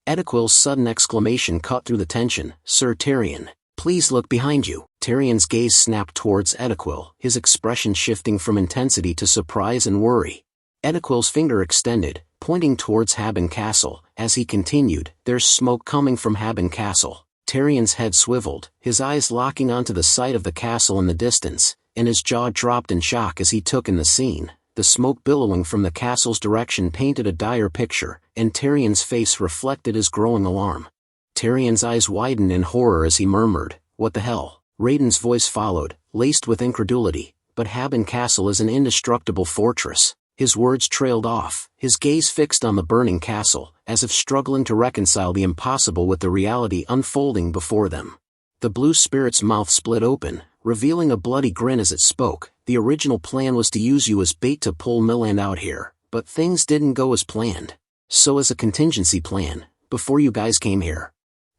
Edequil's sudden exclamation cut through the tension. "Sir Tyrion, please look behind you." Tyrion's gaze snapped towards Edequil, his expression shifting from intensity to surprise and worry. Edequil's finger extended, pointing towards Haben Castle. As he continued, "There's smoke coming from Haben Castle." Tyrion's head swiveled, his eyes locking onto the sight of the castle in the distance, and his jaw dropped in shock as he took in the scene. The smoke billowing from the castle's direction painted a dire picture, and Tyrion's face reflected his growing alarm. Tyrion's eyes widened in horror as he murmured, "What the hell?" Raiden's voice followed, laced with incredulity, "But Haben Castle is an indestructible fortress." His words trailed off, his gaze fixed on the burning castle, as if struggling to reconcile the impossible with the reality unfolding before them. The blue spirit's mouth split open, revealing a bloody grin as it spoke. "The original plan was to use you as bait to pull Milland out here, but things didn't go as planned. So as a contingency plan, before you guys came here,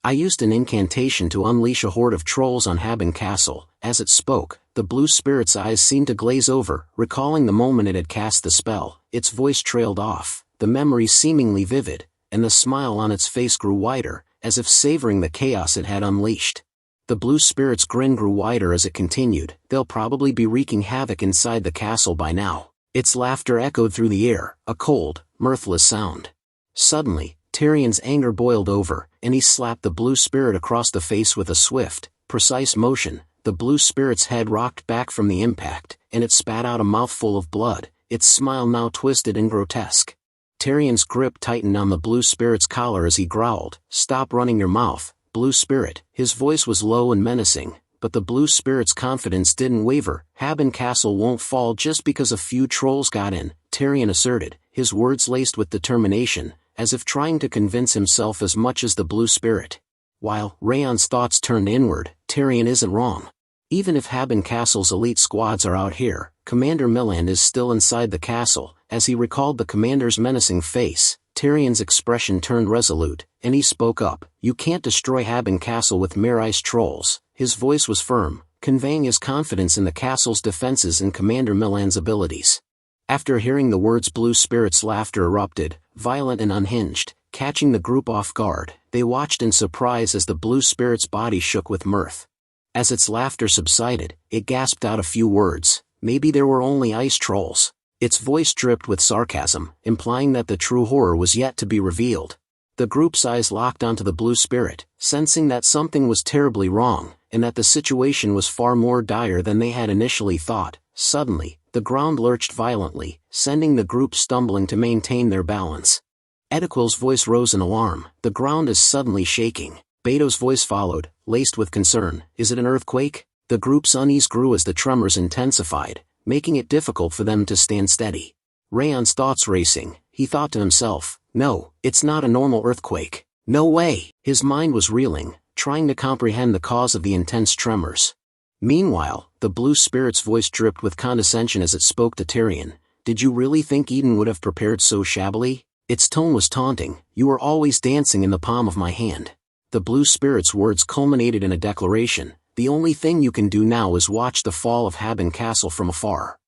I used an incantation to unleash a horde of trolls on Haben Castle." As it spoke, the blue spirit's eyes seemed to glaze over, recalling the moment it had cast the spell. Its voice trailed off, the memory seemingly vivid, and the smile on its face grew wider, as if savoring the chaos it had unleashed. The blue spirit's grin grew wider as it continued. "They'll probably be wreaking havoc inside the castle by now." Its laughter echoed through the air, a cold, mirthless sound. Suddenly, Tyrion's anger boiled over, and he slapped the blue spirit across the face with a swift, precise motion. The blue spirit's head rocked back from the impact, and it spat out a mouthful of blood, its smile now twisted and grotesque. Tyrion's grip tightened on the blue spirit's collar as he growled, "Stop running your mouth, blue spirit." His voice was low and menacing, but the blue spirit's confidence didn't waver. "Haben Castle won't fall just because a few trolls got in," Tyrion asserted, his words laced with determination, as if trying to convince himself as much as the blue spirit. While Raon's thoughts turned inward, Tyrion isn't wrong. Even if Haben Castle's elite squads are out here, Commander Milland is still inside the castle. As he recalled the commander's menacing face, Tyrion's expression turned resolute, and he spoke up. "You can't destroy Haben Castle with mere ice trolls." His voice was firm, conveying his confidence in the castle's defenses and Commander Milland's abilities. After hearing the words, blue spirit's laughter erupted, violent and unhinged, catching the group off guard. They watched in surprise as the blue spirit's body shook with mirth. As its laughter subsided, it gasped out a few words. Maybe there were only ice trolls. Its voice dripped with sarcasm, implying that the true horror was yet to be revealed. The group's eyes locked onto the blue spirit, sensing that something was terribly wrong, and that the situation was far more dire than they had initially thought. Suddenly, the ground lurched violently, sending the group stumbling to maintain their balance. Edequil's voice rose in alarm. "The ground is suddenly shaking." Beto's voice followed, laced with concern. "Is it an earthquake?" The group's unease grew as the tremors intensified, making it difficult for them to stand steady. Raon's thoughts racing, he thought to himself, "No, it's not a normal earthquake. No way!" His mind was reeling, trying to comprehend the cause of the intense tremors. Meanwhile, the blue spirit's voice dripped with condescension as it spoke to Tyrion. "Did you really think Eden would have prepared so shabbily?" Its tone was taunting. "You were always dancing in the palm of my hand." The blue spirit's words culminated in a declaration. "The only thing you can do now is watch the fall of Haben Castle from afar."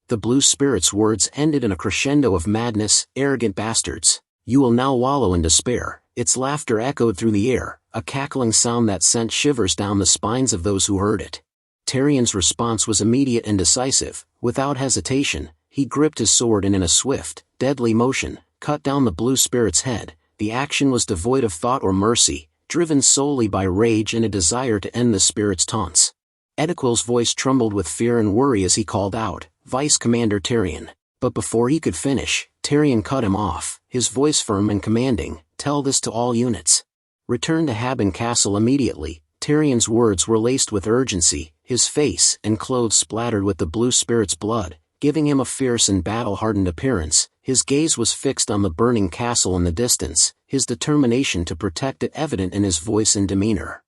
The blue spirit's words ended in a crescendo of madness. "Arrogant bastards. You will now wallow in despair." Its laughter echoed through the air, a cackling sound that sent shivers down the spines of those who heard it. Tyrion's response was immediate and decisive. Without hesitation, he gripped his sword and in a swift, deadly motion, cut down the blue spirit's head. The action was devoid of thought or mercy, driven solely by rage and a desire to end the spirit's taunts. Edequil's voice trembled with fear and worry as he called out, "Vice Commander Tyrion." But before he could finish, Tyrion cut him off, his voice firm and commanding, "Tell this to all units. Return to Haben Castle immediately." Tyrion's words were laced with urgency, his face and clothes splattered with the blue spirit's blood, giving him a fierce and battle-hardened appearance. His gaze was fixed on the burning castle in the distance, his determination to protect it evident in his voice and demeanor.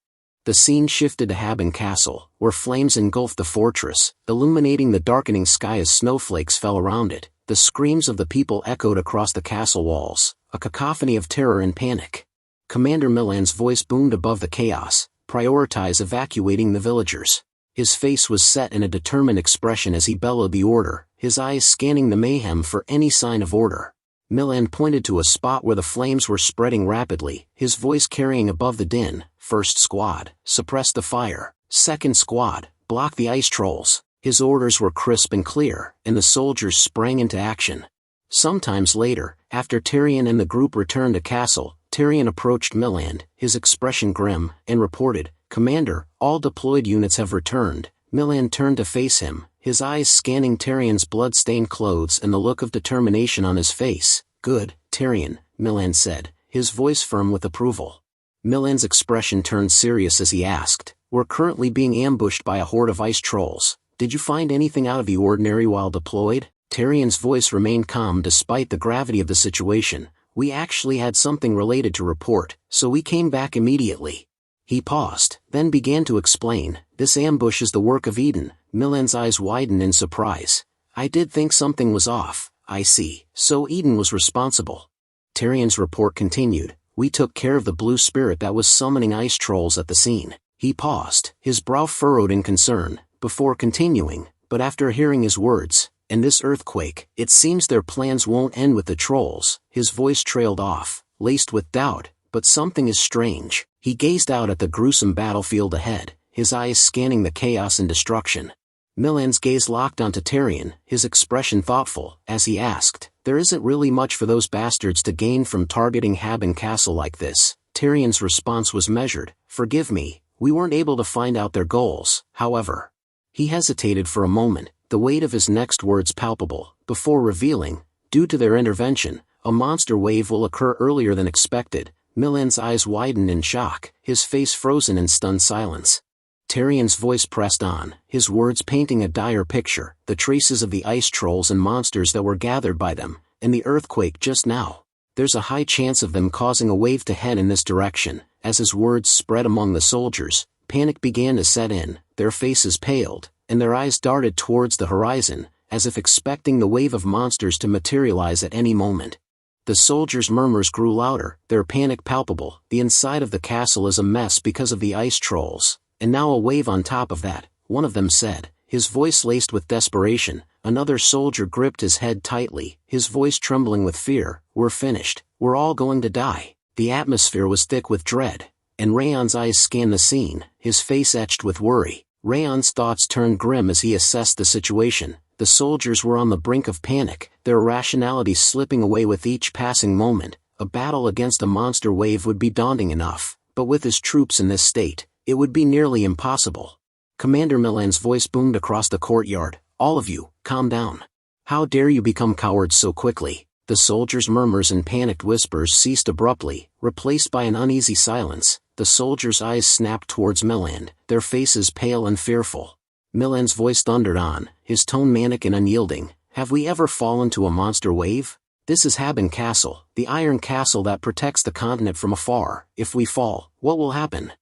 The scene shifted to Haben Castle, where flames engulfed the fortress, illuminating the darkening sky as snowflakes fell around it. The screams of the people echoed across the castle walls, a cacophony of terror and panic. Commander Milan's voice boomed above the chaos. "Prioritize evacuating the villagers." His face was set in a determined expression as he bellowed the order, his eyes scanning the mayhem for any sign of order. Milan pointed to a spot where the flames were spreading rapidly, his voice carrying above the din. "First squad, suppress the fire. Second squad, block the ice trolls." His orders were crisp and clear, and the soldiers sprang into action. Sometimes later, after Tyrion and the group returned to castle, Tyrion approached Milan, his expression grim, and reported, "Commander, all deployed units have returned." Milan turned to face him, his eyes scanning Tyrion's blood-stained clothes and the look of determination on his face. "Good, Tyrion," Milan said, his voice firm with approval. Milan's expression turned serious as he asked, "We're currently being ambushed by a horde of ice trolls. Did you find anything out of the ordinary while deployed?" Tyrion's voice remained calm despite the gravity of the situation. "We actually had something related to report, so we came back immediately." He paused, then began to explain, "This ambush is the work of Eden." Milan's eyes widened in surprise. "I did think something was off." "I see. So Eden was responsible." Tyrion's report continued, "We took care of the blue spirit that was summoning ice trolls at the scene." He paused, his brow furrowed in concern, before continuing, "But after hearing his words, and this earthquake, it seems their plans won't end with the trolls." His voice trailed off, laced with doubt, "But something is strange." He gazed out at the gruesome battlefield ahead, his eyes scanning the chaos and destruction. Milan's gaze locked onto Tyrion, his expression thoughtful, as he asked, "There isn't really much for those bastards to gain from targeting Haben Castle like this." Tyrion's response was measured, "Forgive me, we weren't able to find out their goals, however." He hesitated for a moment, the weight of his next words palpable, before revealing, "Due to their intervention, a monster wave will occur earlier than expected." Milan's eyes widened in shock, his face frozen in stunned silence. Tyrion's voice pressed on, his words painting a dire picture, "The traces of the ice trolls and monsters that were gathered by them, and the earthquake just now. There's a high chance of them causing a wave to head in this direction." As his words spread among the soldiers, panic began to set in, their faces paled, and their eyes darted towards the horizon, as if expecting the wave of monsters to materialize at any moment. The soldiers' murmurs grew louder, their panic palpable. "The inside of the castle is a mess because of the ice trolls, and now a wave on top of that," one of them said, his voice laced with desperation. Another soldier gripped his head tightly, his voice trembling with fear. "We're finished. We're all going to die." The atmosphere was thick with dread, and Raon's eyes scanned the scene, his face etched with worry. Raon's thoughts turned grim as he assessed the situation. The soldiers were on the brink of panic, their rationality slipping away with each passing moment. A battle against a monster wave would be daunting enough, but with his troops in this state, It would be nearly impossible. Commander Milan's voice boomed across the courtyard. All of you, calm down. How dare you become cowards so quickly? The soldiers' murmurs and panicked whispers ceased abruptly, replaced by an uneasy silence. The soldiers' eyes snapped towards Milan, their faces pale and fearful. Milan's voice thundered on, his tone manic and unyielding. Have we ever fallen to a monster wave? This is Haben Castle, the iron castle that protects the continent from afar. If we fall, what will happen?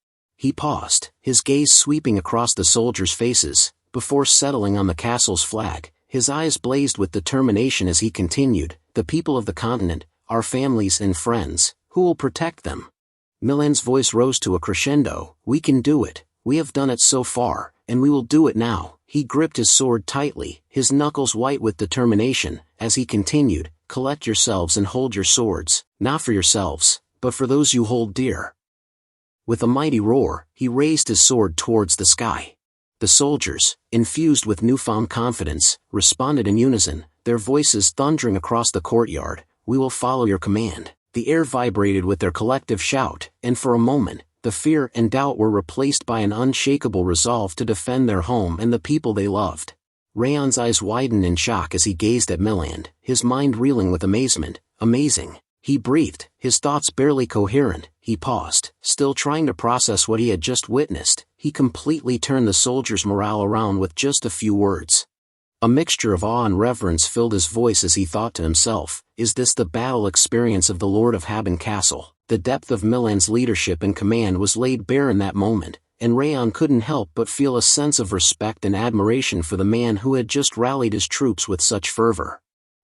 He paused, his gaze sweeping across the soldiers' faces, before settling on the castle's flag. His eyes blazed with determination as he continued, the people of the continent, our families and friends, who will protect them? Milan's voice rose to a crescendo. We can do it. We have done it so far, and we will do it now. He gripped his sword tightly, his knuckles white with determination, as he continued, collect yourselves and hold your swords, not for yourselves, but for those you hold dear. With a mighty roar, he raised his sword towards the sky. The soldiers, infused with newfound confidence, responded in unison, their voices thundering across the courtyard. We will follow your command. The air vibrated with their collective shout, and for a moment, the fear and doubt were replaced by an unshakable resolve to defend their home and the people they loved. Raon's eyes widened in shock as he gazed at Milan, his mind reeling with amazement. Amazing. He breathed, his thoughts barely coherent. He paused, still trying to process what he had just witnessed. He completely turned the soldiers' morale around with just a few words. A mixture of awe and reverence filled his voice as he thought to himself, is this the battle experience of the Lord of Haben Castle? The depth of Milan's leadership and command was laid bare in that moment, and Raon couldn't help but feel a sense of respect and admiration for the man who had just rallied his troops with such fervor.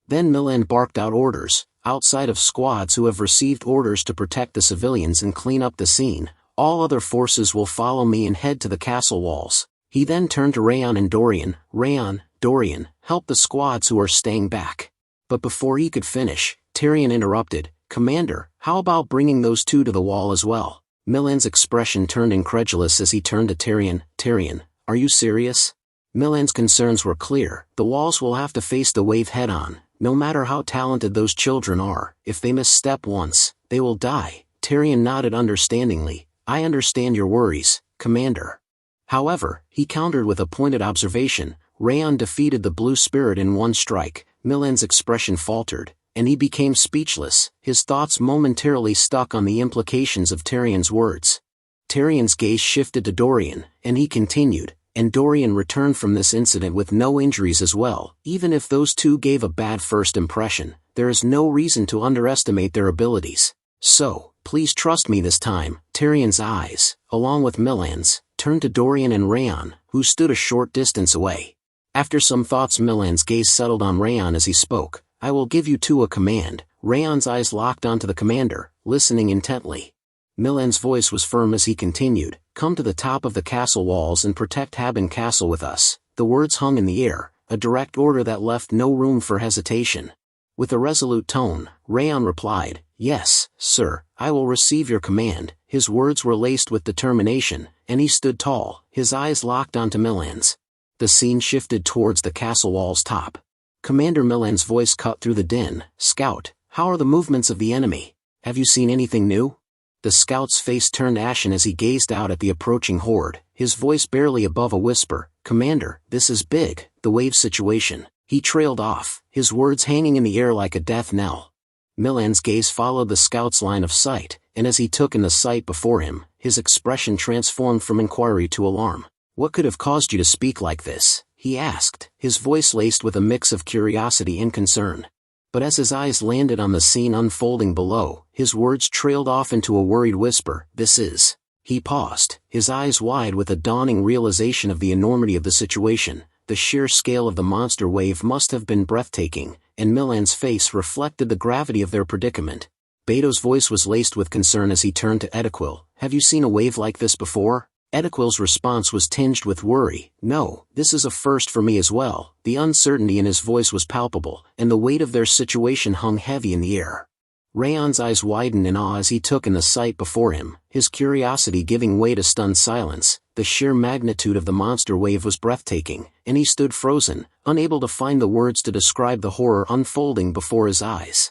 Then Milan barked out orders. Outside of squads who have received orders to protect the civilians and clean up the scene, all other forces will follow me and head to the castle walls. He then turned to Raon and Dorian. Raon, Dorian, help the squads who are staying back. But before he could finish, Tyrion interrupted. Commander, how about bringing those two to the wall as well? Milan's expression turned incredulous as he turned to Tyrion. Tyrion, are you serious? Milan's concerns were clear. The walls will have to face the wave head-on. No matter how talented those children are, if they misstep once, they will die. Tyrion nodded understandingly. I understand your worries, Commander. However, he countered with a pointed observation. Raon defeated the Blue Spirit in one strike. Milan's expression faltered, and he became speechless, his thoughts momentarily stuck on the implications of Tyrion's words. Tyrion's gaze shifted to Dorian, and he continued, and Dorian returned from this incident with no injuries as well. Even if those two gave a bad first impression, there is no reason to underestimate their abilities. So, please trust me this time. Tyrion's eyes, along with Milan's, turned to Dorian and Raon, who stood a short distance away. After some thoughts, Milan's gaze settled on Raon as he spoke. I will give you two a command. Raon's eyes locked onto the commander, listening intently. Milan's voice was firm as he continued, come to the top of the castle walls and protect Haben Castle with us. The words hung in the air, a direct order that left no room for hesitation. With a resolute tone, Raon replied, yes, sir, I will receive your command. His words were laced with determination, and he stood tall, his eyes locked onto Milan's. The scene shifted towards the castle wall's top. Commander Milan's voice cut through the din. Scout, how are the movements of the enemy? Have you seen anything new? The scout's face turned ashen as he gazed out at the approaching horde, his voice barely above a whisper. Commander, this is big, the wave situation. He trailed off, his words hanging in the air like a death knell. Milan's gaze followed the scout's line of sight, and as he took in the sight before him, his expression transformed from inquiry to alarm. What could have caused you to speak like this? He asked, his voice laced with a mix of curiosity and concern. But as his eyes landed on the scene unfolding below, his words trailed off into a worried whisper. This is... He paused, his eyes wide with a dawning realization of the enormity of the situation. The sheer scale of the monster wave must have been breathtaking, and Milan's face reflected the gravity of their predicament. Beto's voice was laced with concern as he turned to Edequil. Have you seen a wave like this before? Edequil's response was tinged with worry. No, this is a first for me as well. The uncertainty in his voice was palpable, and the weight of their situation hung heavy in the air. Raon's eyes widened in awe as he took in the sight before him, his curiosity giving way to stunned silence. The sheer magnitude of the monster wave was breathtaking, and he stood frozen, unable to find the words to describe the horror unfolding before his eyes.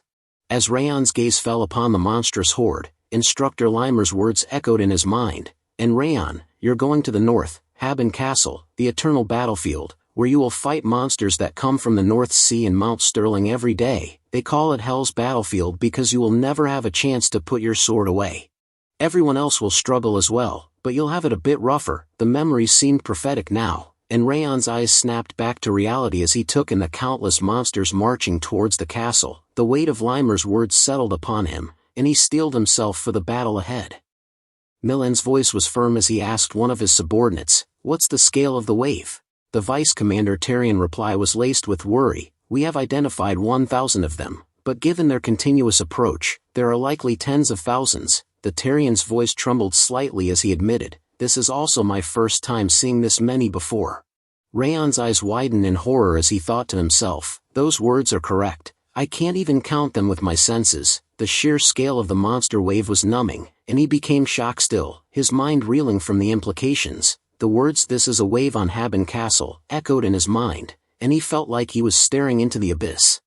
As Raon's gaze fell upon the monstrous horde, Instructor Limer's words echoed in his mind. And Raon, you're going to the north, Haben Castle, the eternal battlefield, where you will fight monsters that come from the North Sea and Mount Sterling every day. They call it Hell's Battlefield because you will never have a chance to put your sword away. Everyone else will struggle as well, but you'll have it a bit rougher. The memories seemed prophetic now, and Raon's eyes snapped back to reality as he took in the countless monsters marching towards the castle. The weight of Limer's words settled upon him, and he steeled himself for the battle ahead. Milan's voice was firm as he asked one of his subordinates, "What's the scale of the wave?" The Vice Commander Tarian reply was laced with worry. "We have identified 1,000 of them, but given their continuous approach, there are likely tens of thousands." The Tarian's voice trembled slightly as he admitted, "This is also my first time seeing this many before." Raon's eyes widened in horror as he thought to himself, "Those words are correct. I can't even count them with my senses." The sheer scale of the monster wave was numbing, and he became shocked still, his mind reeling from the implications. The words "this is a wave on Haben Castle" echoed in his mind, and he felt like he was staring into the abyss.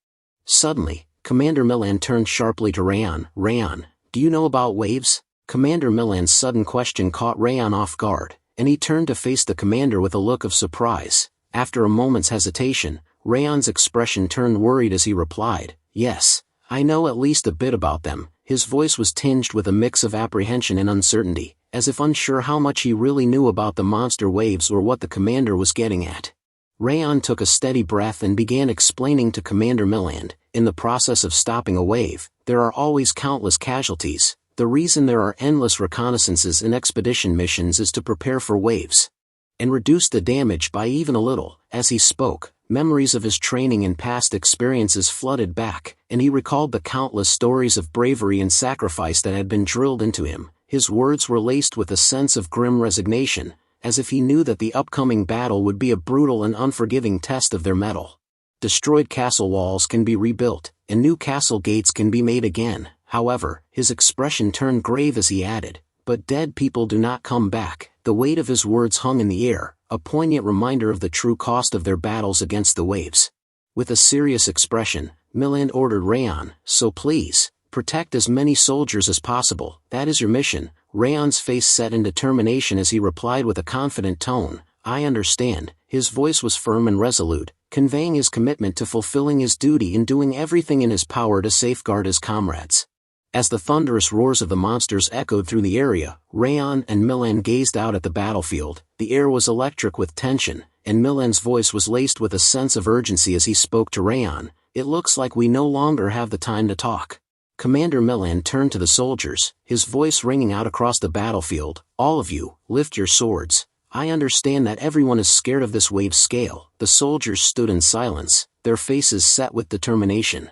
Suddenly, Commander Milan turned sharply to Raon. "Raon, do you know about waves?" Commander Milan's sudden question caught Raon off guard, and he turned to face the commander with a look of surprise. After a moment's hesitation, Raon's expression turned worried as he replied, "Yes, I know at least a bit about them." His voice was tinged with a mix of apprehension and uncertainty, as if unsure how much he really knew about the monster waves or what the commander was getting at. Raon took a steady breath and began explaining to Commander Milan, "In the process of stopping a wave, there are always countless casualties. The reason there are endless reconnaissances and expedition missions is to prepare for waves and reduce the damage by even a little." As he spoke, memories of his training and past experiences flooded back, and he recalled the countless stories of bravery and sacrifice that had been drilled into him. His words were laced with a sense of grim resignation, as if he knew that the upcoming battle would be a brutal and unforgiving test of their mettle. Destroyed castle walls can be rebuilt, and new castle gates can be made again. However, his expression turned grave as he added, "But dead people do not come back." The weight of his words hung in the air, a poignant reminder of the true cost of their battles against the waves. With a serious expression, Milan ordered Raon, "So please, protect as many soldiers as possible. That is your mission." Raon's face set in determination as he replied with a confident tone, "I understand." His voice was firm and resolute, conveying his commitment to fulfilling his duty and doing everything in his power to safeguard his comrades. As the thunderous roars of the monsters echoed through the area, Raon and Milan gazed out at the battlefield. The air was electric with tension, and Milan's voice was laced with a sense of urgency as he spoke to Raon, "It looks like we no longer have the time to talk." Commander Milan turned to the soldiers, his voice ringing out across the battlefield, "All of you, lift your swords. I understand that everyone is scared of this wave scale." The soldiers stood in silence, their faces set with determination.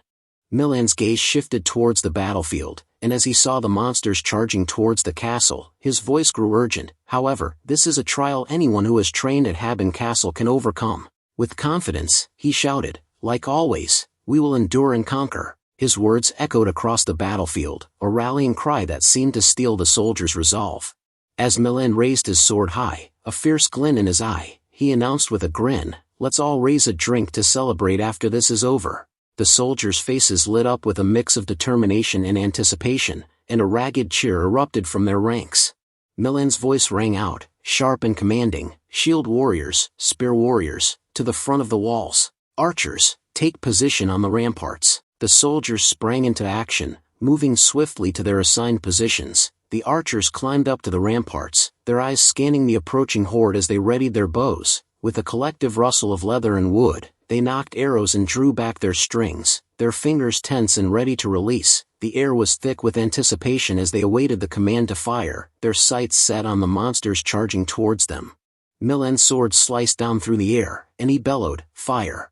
Milan's gaze shifted towards the battlefield, and as he saw the monsters charging towards the castle, his voice grew urgent. "However, this is a trial anyone who has trained at Haben Castle can overcome." With confidence, he shouted, "Like always, we will endure and conquer." His words echoed across the battlefield, a rallying cry that seemed to steel the soldiers' resolve. As Milan raised his sword high, a fierce glint in his eye, he announced with a grin, "Let's all raise a drink to celebrate after this is over." The soldiers' faces lit up with a mix of determination and anticipation, and a ragged cheer erupted from their ranks. Milan's voice rang out, sharp and commanding, "Shield warriors, spear warriors, to the front of the walls. Archers, take position on the ramparts." The soldiers sprang into action, moving swiftly to their assigned positions. The archers climbed up to the ramparts, their eyes scanning the approaching horde as they readied their bows. With a collective rustle of leather and wood, they nocked arrows and drew back their strings, their fingers tense and ready to release. The air was thick with anticipation as they awaited the command to fire, their sights set on the monsters charging towards them. Milan's sword sliced down through the air, and he bellowed, "Fire!"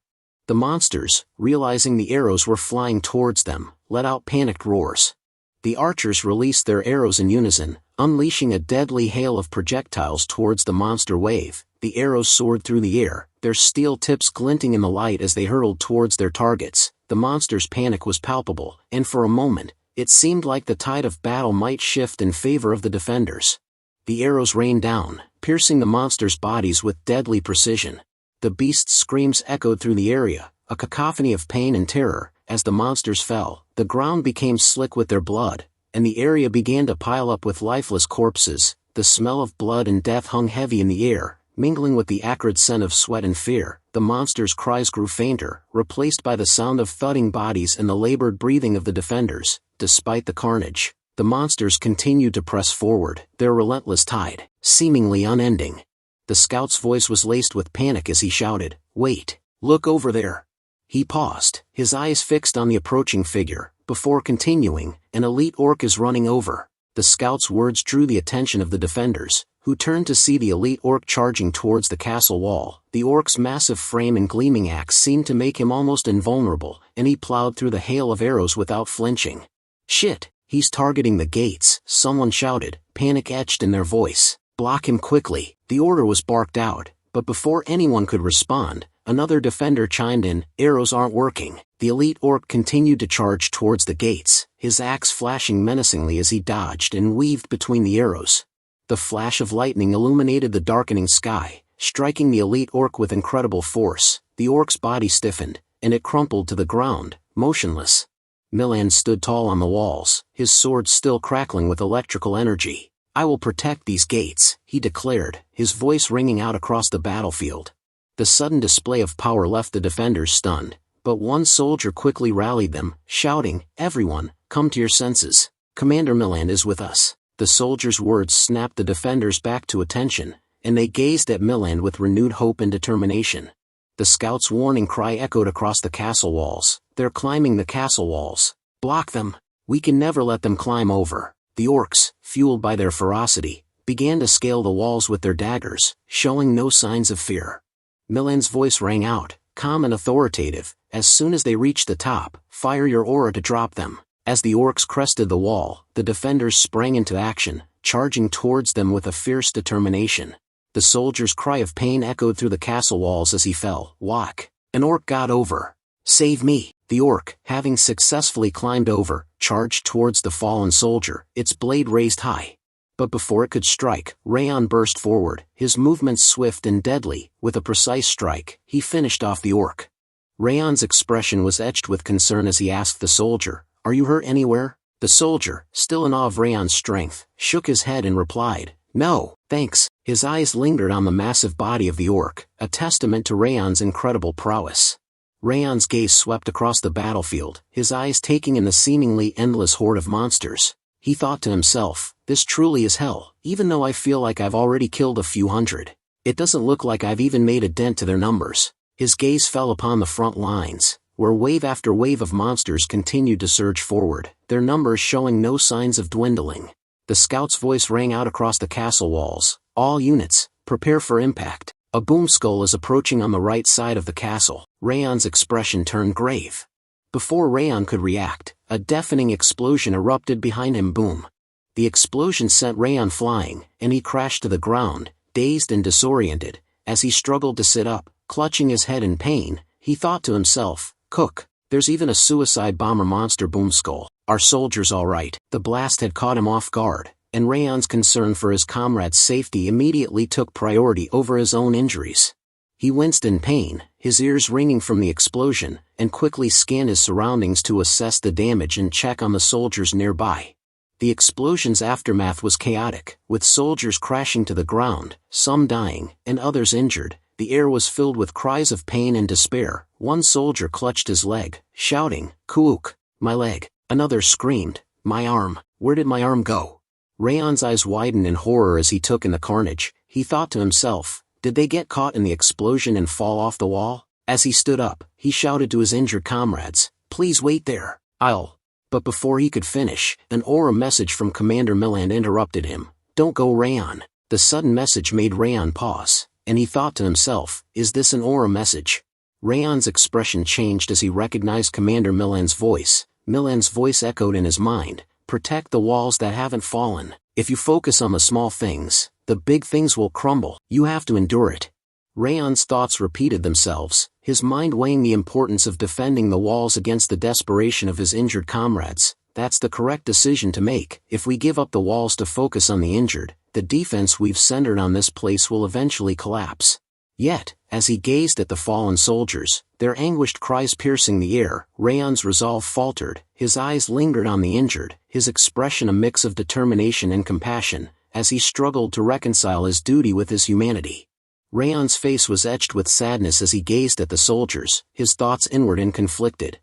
The monsters, realizing the arrows were flying towards them, let out panicked roars. The archers released their arrows in unison, unleashing a deadly hail of projectiles towards the monster wave. The arrows soared through the air, their steel tips glinting in the light as they hurtled towards their targets. The monsters' panic was palpable, and for a moment, it seemed like the tide of battle might shift in favor of the defenders. The arrows rained down, piercing the monsters' bodies with deadly precision. The beasts' screams echoed through the area, a cacophony of pain and terror. As the monsters fell, the ground became slick with their blood, and the area began to pile up with lifeless corpses. The smell of blood and death hung heavy in the air, mingling with the acrid scent of sweat and fear. The monster's cries grew fainter, replaced by the sound of thudding bodies and the labored breathing of the defenders. Despite the carnage, the monsters continued to press forward, their relentless tide, seemingly unending. The scout's voice was laced with panic as he shouted, "Wait, look over there." He paused, his eyes fixed on the approaching figure, before continuing, "An elite orc is running over." The scout's words drew the attention of the defenders, who turned to see the elite orc charging towards the castle wall. The orc's massive frame and gleaming axe seemed to make him almost invulnerable, and he plowed through the hail of arrows without flinching. "Shit, he's targeting the gates," someone shouted, panic etched in their voice. "Block him quickly." The order was barked out, but before anyone could respond, another defender chimed in, "Arrows aren't working." The elite orc continued to charge towards the gates, his axe flashing menacingly as he dodged and weaved between the arrows. The flash of lightning illuminated the darkening sky, striking the elite orc with incredible force. The orc's body stiffened, and it crumpled to the ground, motionless. Milan stood tall on the walls, his sword still crackling with electrical energy. "I will protect these gates," he declared, his voice ringing out across the battlefield. The sudden display of power left the defenders stunned, but one soldier quickly rallied them, shouting, "Everyone, come to your senses. Commander Milan is with us." The soldier's words snapped the defenders back to attention, and they gazed at Milan with renewed hope and determination. The scout's warning cry echoed across the castle walls. "They're climbing the castle walls. Block them. We can never let them climb over." The orcs, fueled by their ferocity, began to scale the walls with their daggers, showing no signs of fear. Milan's voice rang out, calm and authoritative, "As soon as they reach the top, fire your aura to drop them." As the orcs crested the wall, the defenders sprang into action, charging towards them with a fierce determination. The soldier's cry of pain echoed through the castle walls as he fell. "Whack! An orc got over! Save me!" The orc, having successfully climbed over, charged towards the fallen soldier, its blade raised high. But before it could strike, Raon burst forward, his movements swift and deadly. With a precise strike, he finished off the orc. Raon's expression was etched with concern as he asked the soldier, "Are you hurt anywhere?" The soldier, still in awe of Raon's strength, shook his head and replied, "No, thanks." His eyes lingered on the massive body of the orc, a testament to Raon's incredible prowess. Raon's gaze swept across the battlefield, his eyes taking in the seemingly endless horde of monsters. He thought to himself, "This truly is hell, even though I feel like I've already killed a few hundred. It doesn't look like I've even made a dent to their numbers." His gaze fell upon the front lines, where wave after wave of monsters continued to surge forward, their numbers showing no signs of dwindling. The scout's voice rang out across the castle walls, "All units, prepare for impact. A boom skull is approaching on the right side of the castle." Raon's expression turned grave. Before Raon could react, a deafening explosion erupted behind him. Boom! The explosion sent Raon flying, and he crashed to the ground, dazed and disoriented. As he struggled to sit up, clutching his head in pain, he thought to himself, "Cook, there's even a suicide bomber monster boom skull. Are soldiers all right?" The blast had caught him off guard, and Raon's concern for his comrades' safety immediately took priority over his own injuries. He winced in pain, his ears ringing from the explosion, and quickly scanned his surroundings to assess the damage and check on the soldiers nearby. The explosion's aftermath was chaotic, with soldiers crashing to the ground, some dying, and others injured. The air was filled with cries of pain and despair. One soldier clutched his leg, shouting, "Kuuk, my leg." Another screamed, "My arm, where did my arm go?" Raon's eyes widened in horror as he took in the carnage. He thought to himself, did they get caught in the explosion and fall off the wall? As he stood up, he shouted to his injured comrades, "Please wait there, I'll..." But before he could finish, an aura message from Commander Milan interrupted him. "Don't go, Raon." The sudden message made Raon pause, and he thought to himself, is this an aura message? Raon's expression changed as he recognized Commander Milan's voice. Milan's voice echoed in his mind, "Protect the walls that haven't fallen. If you focus on the small things, the big things will crumble. You have to endure it." Raon's thoughts repeated themselves, his mind weighing the importance of defending the walls against the desperation of his injured comrades. That's the correct decision to make. If we give up the walls to focus on the injured, the defense we've centered on this place will eventually collapse. Yet, as he gazed at the fallen soldiers, their anguished cries piercing the air, Raon's resolve faltered, his eyes lingered on the injured, his expression a mix of determination and compassion. as he struggled to reconcile his duty with his humanity. Raon's face was etched with sadness as he gazed at the soldiers, his thoughts inward and conflicted.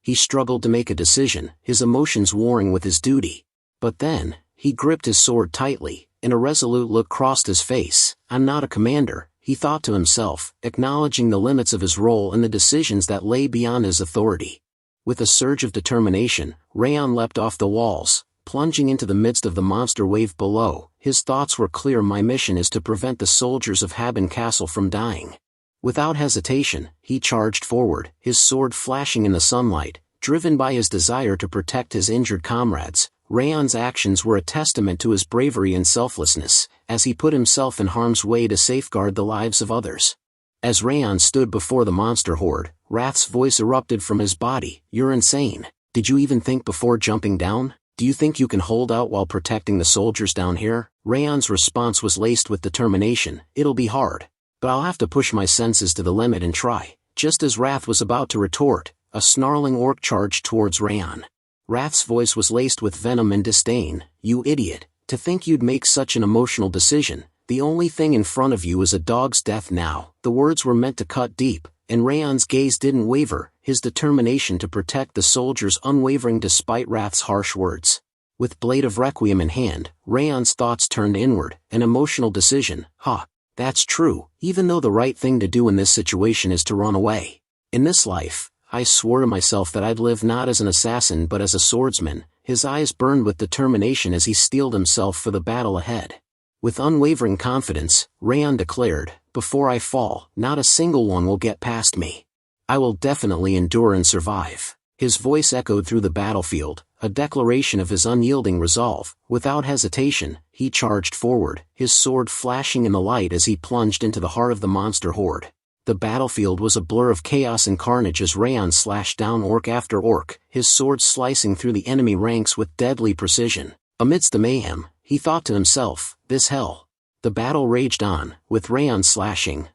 He struggled to make a decision, his emotions warring with his duty. But then, he gripped his sword tightly, and a resolute look crossed his face. I'm not a commander, he thought to himself, acknowledging the limits of his role and the decisions that lay beyond his authority. With a surge of determination, Raon leapt off the walls, plunging into the midst of the monster wave below. His thoughts were clear. My mission is to prevent the soldiers of Haben Castle from dying. Without hesitation, he charged forward, his sword flashing in the sunlight, driven by his desire to protect his injured comrades. Raon's actions were a testament to his bravery and selflessness, as he put himself in harm's way to safeguard the lives of others. As Raon stood before the monster horde, Wrath's voice erupted from his body. You're insane. Did you even think before jumping down? Do you think you can hold out while protecting the soldiers down here? Raon's response was laced with determination. It'll be hard, but I'll have to push my senses to the limit and try. Just as Wrath was about to retort, a snarling orc charged towards Raon. Wrath's voice was laced with venom and disdain. You idiot, to think you'd make such an emotional decision. The only thing in front of you is a dog's death now. The words were meant to cut deep, and Raon's gaze didn't waver, his determination to protect the soldiers unwavering despite Wrath's harsh words. With blade of requiem in hand, Raon's thoughts turned inward, an emotional decision. That's true, even though the right thing to do in this situation is to run away. In this life, I swore to myself that I'd live not as an assassin but as a swordsman. His eyes burned with determination as he steeled himself for the battle ahead. With unwavering confidence, Raon declared, before I fall, not a single one will get past me. I will definitely endure and survive. His voice echoed through the battlefield, a declaration of his unyielding resolve. Without hesitation, he charged forward, his sword flashing in the light as he plunged into the heart of the monster horde. The battlefield was a blur of chaos and carnage as Raon slashed down orc after orc, his sword slicing through the enemy ranks with deadly precision. Amidst the mayhem, he thought to himself, this hell. The battle raged on, with Raon slashing,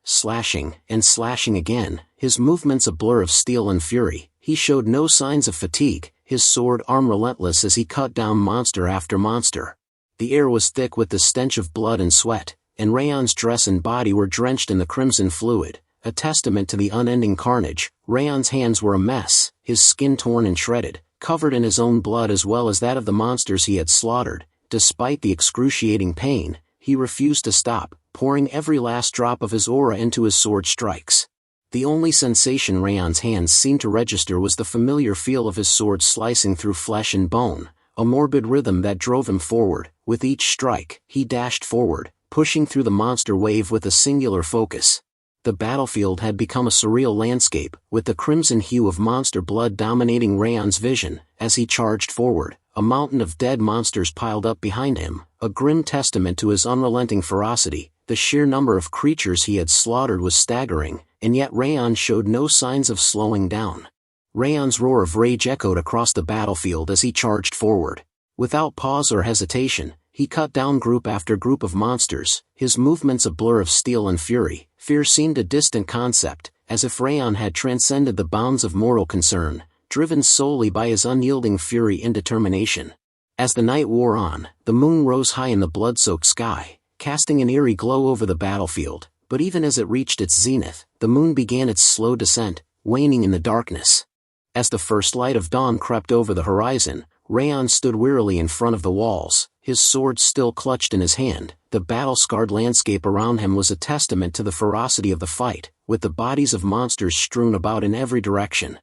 and slashing again, his movements a blur of steel and fury. He showed no signs of fatigue, his sword arm relentless as he cut down monster after monster. The air was thick with the stench of blood and sweat, and Raon's dress and body were drenched in the crimson fluid, a testament to the unending carnage. Raon's hands were a mess, his skin torn and shredded, covered in his own blood as well as that of the monsters he had slaughtered. Despite the excruciating pain, he refused to stop, pouring every last drop of his aura into his sword strikes. The only sensation Raon's hands seemed to register was the familiar feel of his sword slicing through flesh and bone, a morbid rhythm that drove him forward. With each strike, he dashed forward, pushing through the monster wave with a singular focus. The battlefield had become a surreal landscape, with the crimson hue of monster blood dominating Raon's vision. As he charged forward, a mountain of dead monsters piled up behind him, a grim testament to his unrelenting ferocity. The sheer number of creatures he had slaughtered was staggering, and yet Raon showed no signs of slowing down. Raon's roar of rage echoed across the battlefield as he charged forward. Without pause or hesitation, he cut down group after group of monsters, his movements a blur of steel and fury. Fear seemed a distant concept, as if Raon had transcended the bounds of mortal concern, driven solely by his unyielding fury and determination. As the night wore on, the moon rose high in the blood-soaked sky, casting an eerie glow over the battlefield, but even as it reached its zenith, the moon began its slow descent, waning in the darkness. As the first light of dawn crept over the horizon, Raon stood wearily in front of the walls, his sword still clutched in his hand. The battle-scarred landscape around him was a testament to the ferocity of the fight, with the bodies of monsters strewn about in every direction.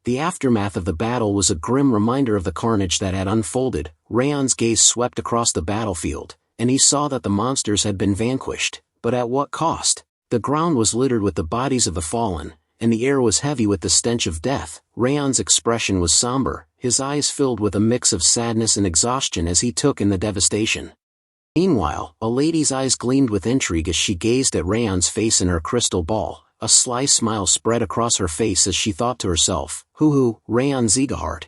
The aftermath of the battle was a grim reminder of the carnage that had unfolded. Raon's gaze swept across the battlefield, and he saw that the monsters had been vanquished, but at what cost? The ground was littered with the bodies of the fallen, and the air was heavy with the stench of death. Raon's expression was somber, his eyes filled with a mix of sadness and exhaustion as he took in the devastation. Meanwhile, a lady's eyes gleamed with intrigue as she gazed at Raon's face in her crystal ball. A sly smile spread across her face as she thought to herself, Hoo-hoo, Raon Sieghart.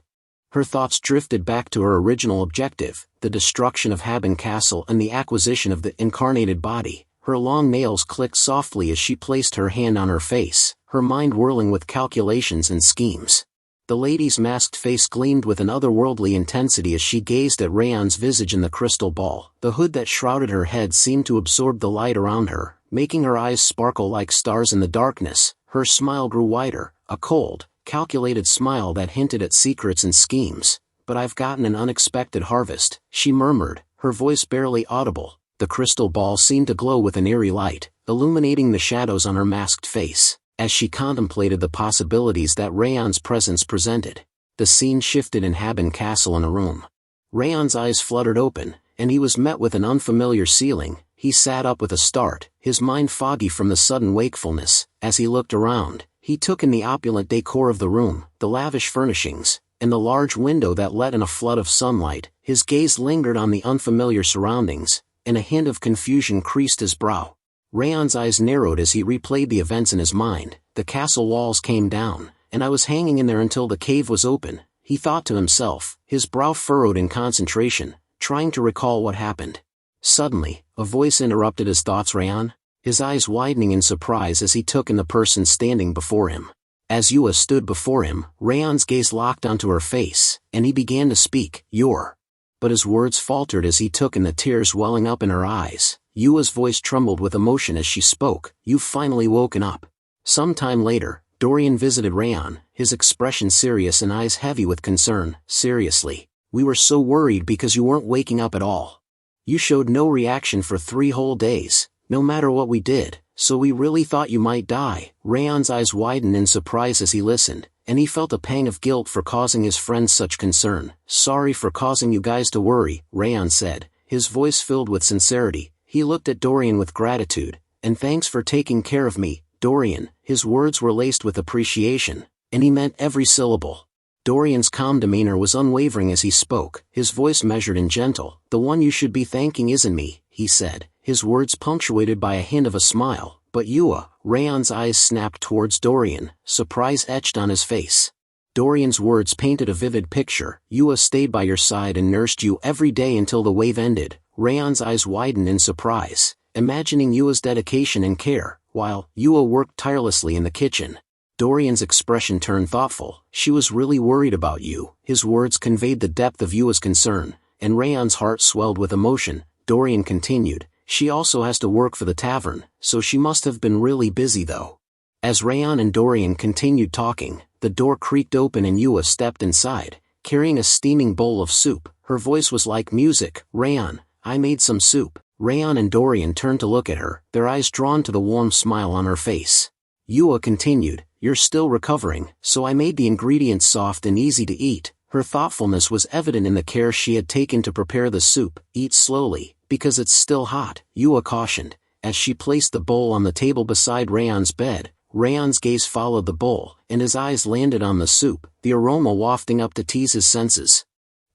Her thoughts drifted back to her original objective, the destruction of Haben Castle and the acquisition of the incarnated body. Her long nails clicked softly as she placed her hand on her face, her mind whirling with calculations and schemes. The lady's masked face gleamed with an otherworldly intensity as she gazed at Raon's visage in the crystal ball. The hood that shrouded her head seemed to absorb the light around her, making her eyes sparkle like stars in the darkness. Her smile grew wider, a cold, calculated smile that hinted at secrets and schemes. "But I've gotten an unexpected harvest," she murmured, her voice barely audible. The crystal ball seemed to glow with an eerie light, illuminating the shadows on her masked face. As she contemplated the possibilities that Raon's presence presented, the scene shifted in Haben Castle in a room. Raon's eyes fluttered open, and he was met with an unfamiliar feeling. He sat up with a start, his mind foggy from the sudden wakefulness. As he looked around, he took in the opulent decor of the room, the lavish furnishings, and the large window that let in a flood of sunlight. His gaze lingered on the unfamiliar surroundings, and a hint of confusion creased his brow. Raon's eyes narrowed as he replayed the events in his mind. The castle walls came down, and I was hanging in there until the cave was open, he thought to himself, his brow furrowed in concentration, trying to recall what happened. Suddenly, a voice interrupted his thoughts. "Raon?" His eyes widening in surprise as he took in the person standing before him. As Yua stood before him, Raon's gaze locked onto her face, and he began to speak. "You're..." But his words faltered as he took in the tears welling up in her eyes. Yua's voice trembled with emotion as she spoke. "You've finally woken up." Some time later, Dorian visited Raon, his expression serious and eyes heavy with concern. "Seriously, we were so worried because you weren't waking up at all. You showed no reaction for 3 whole days, no matter what we did, so we really thought you might die." Raon's eyes widened in surprise as he listened, and he felt a pang of guilt for causing his friends such concern. "Sorry for causing you guys to worry," Raon said, his voice filled with sincerity. He looked at Dorian with gratitude. "And thanks for taking care of me, Dorian." His words were laced with appreciation, and he meant every syllable. Dorian's calm demeanor was unwavering as he spoke, his voice measured and gentle. "The one you should be thanking isn't me," he said, his words punctuated by a hint of a smile, "but Yua." Raon's eyes snapped towards Dorian, surprise etched on his face. Dorian's words painted a vivid picture. "Yua stayed by your side and nursed you every day until the wave ended." Raon's eyes widened in surprise, imagining Yua's dedication and care, while Yua worked tirelessly in the kitchen. Dorian's expression turned thoughtful. "She was really worried about you." His words conveyed the depth of Yua's concern, and Raon's heart swelled with emotion. Dorian continued, "She also has to work for the tavern, so she must have been really busy though." As Raon and Dorian continued talking, the door creaked open and Yua stepped inside, carrying a steaming bowl of soup. Her voice was like music. "Raon, I made some soup." Raon and Dorian turned to look at her, their eyes drawn to the warm smile on her face. Yua continued, "You're still recovering, so I made the ingredients soft and easy to eat." Her thoughtfulness was evident in the care she had taken to prepare the soup. "Eat slowly, because it's still hot," Yua cautioned, as she placed the bowl on the table beside Raon's bed. Raon's gaze followed the bowl, and his eyes landed on the soup, the aroma wafting up to tease his senses.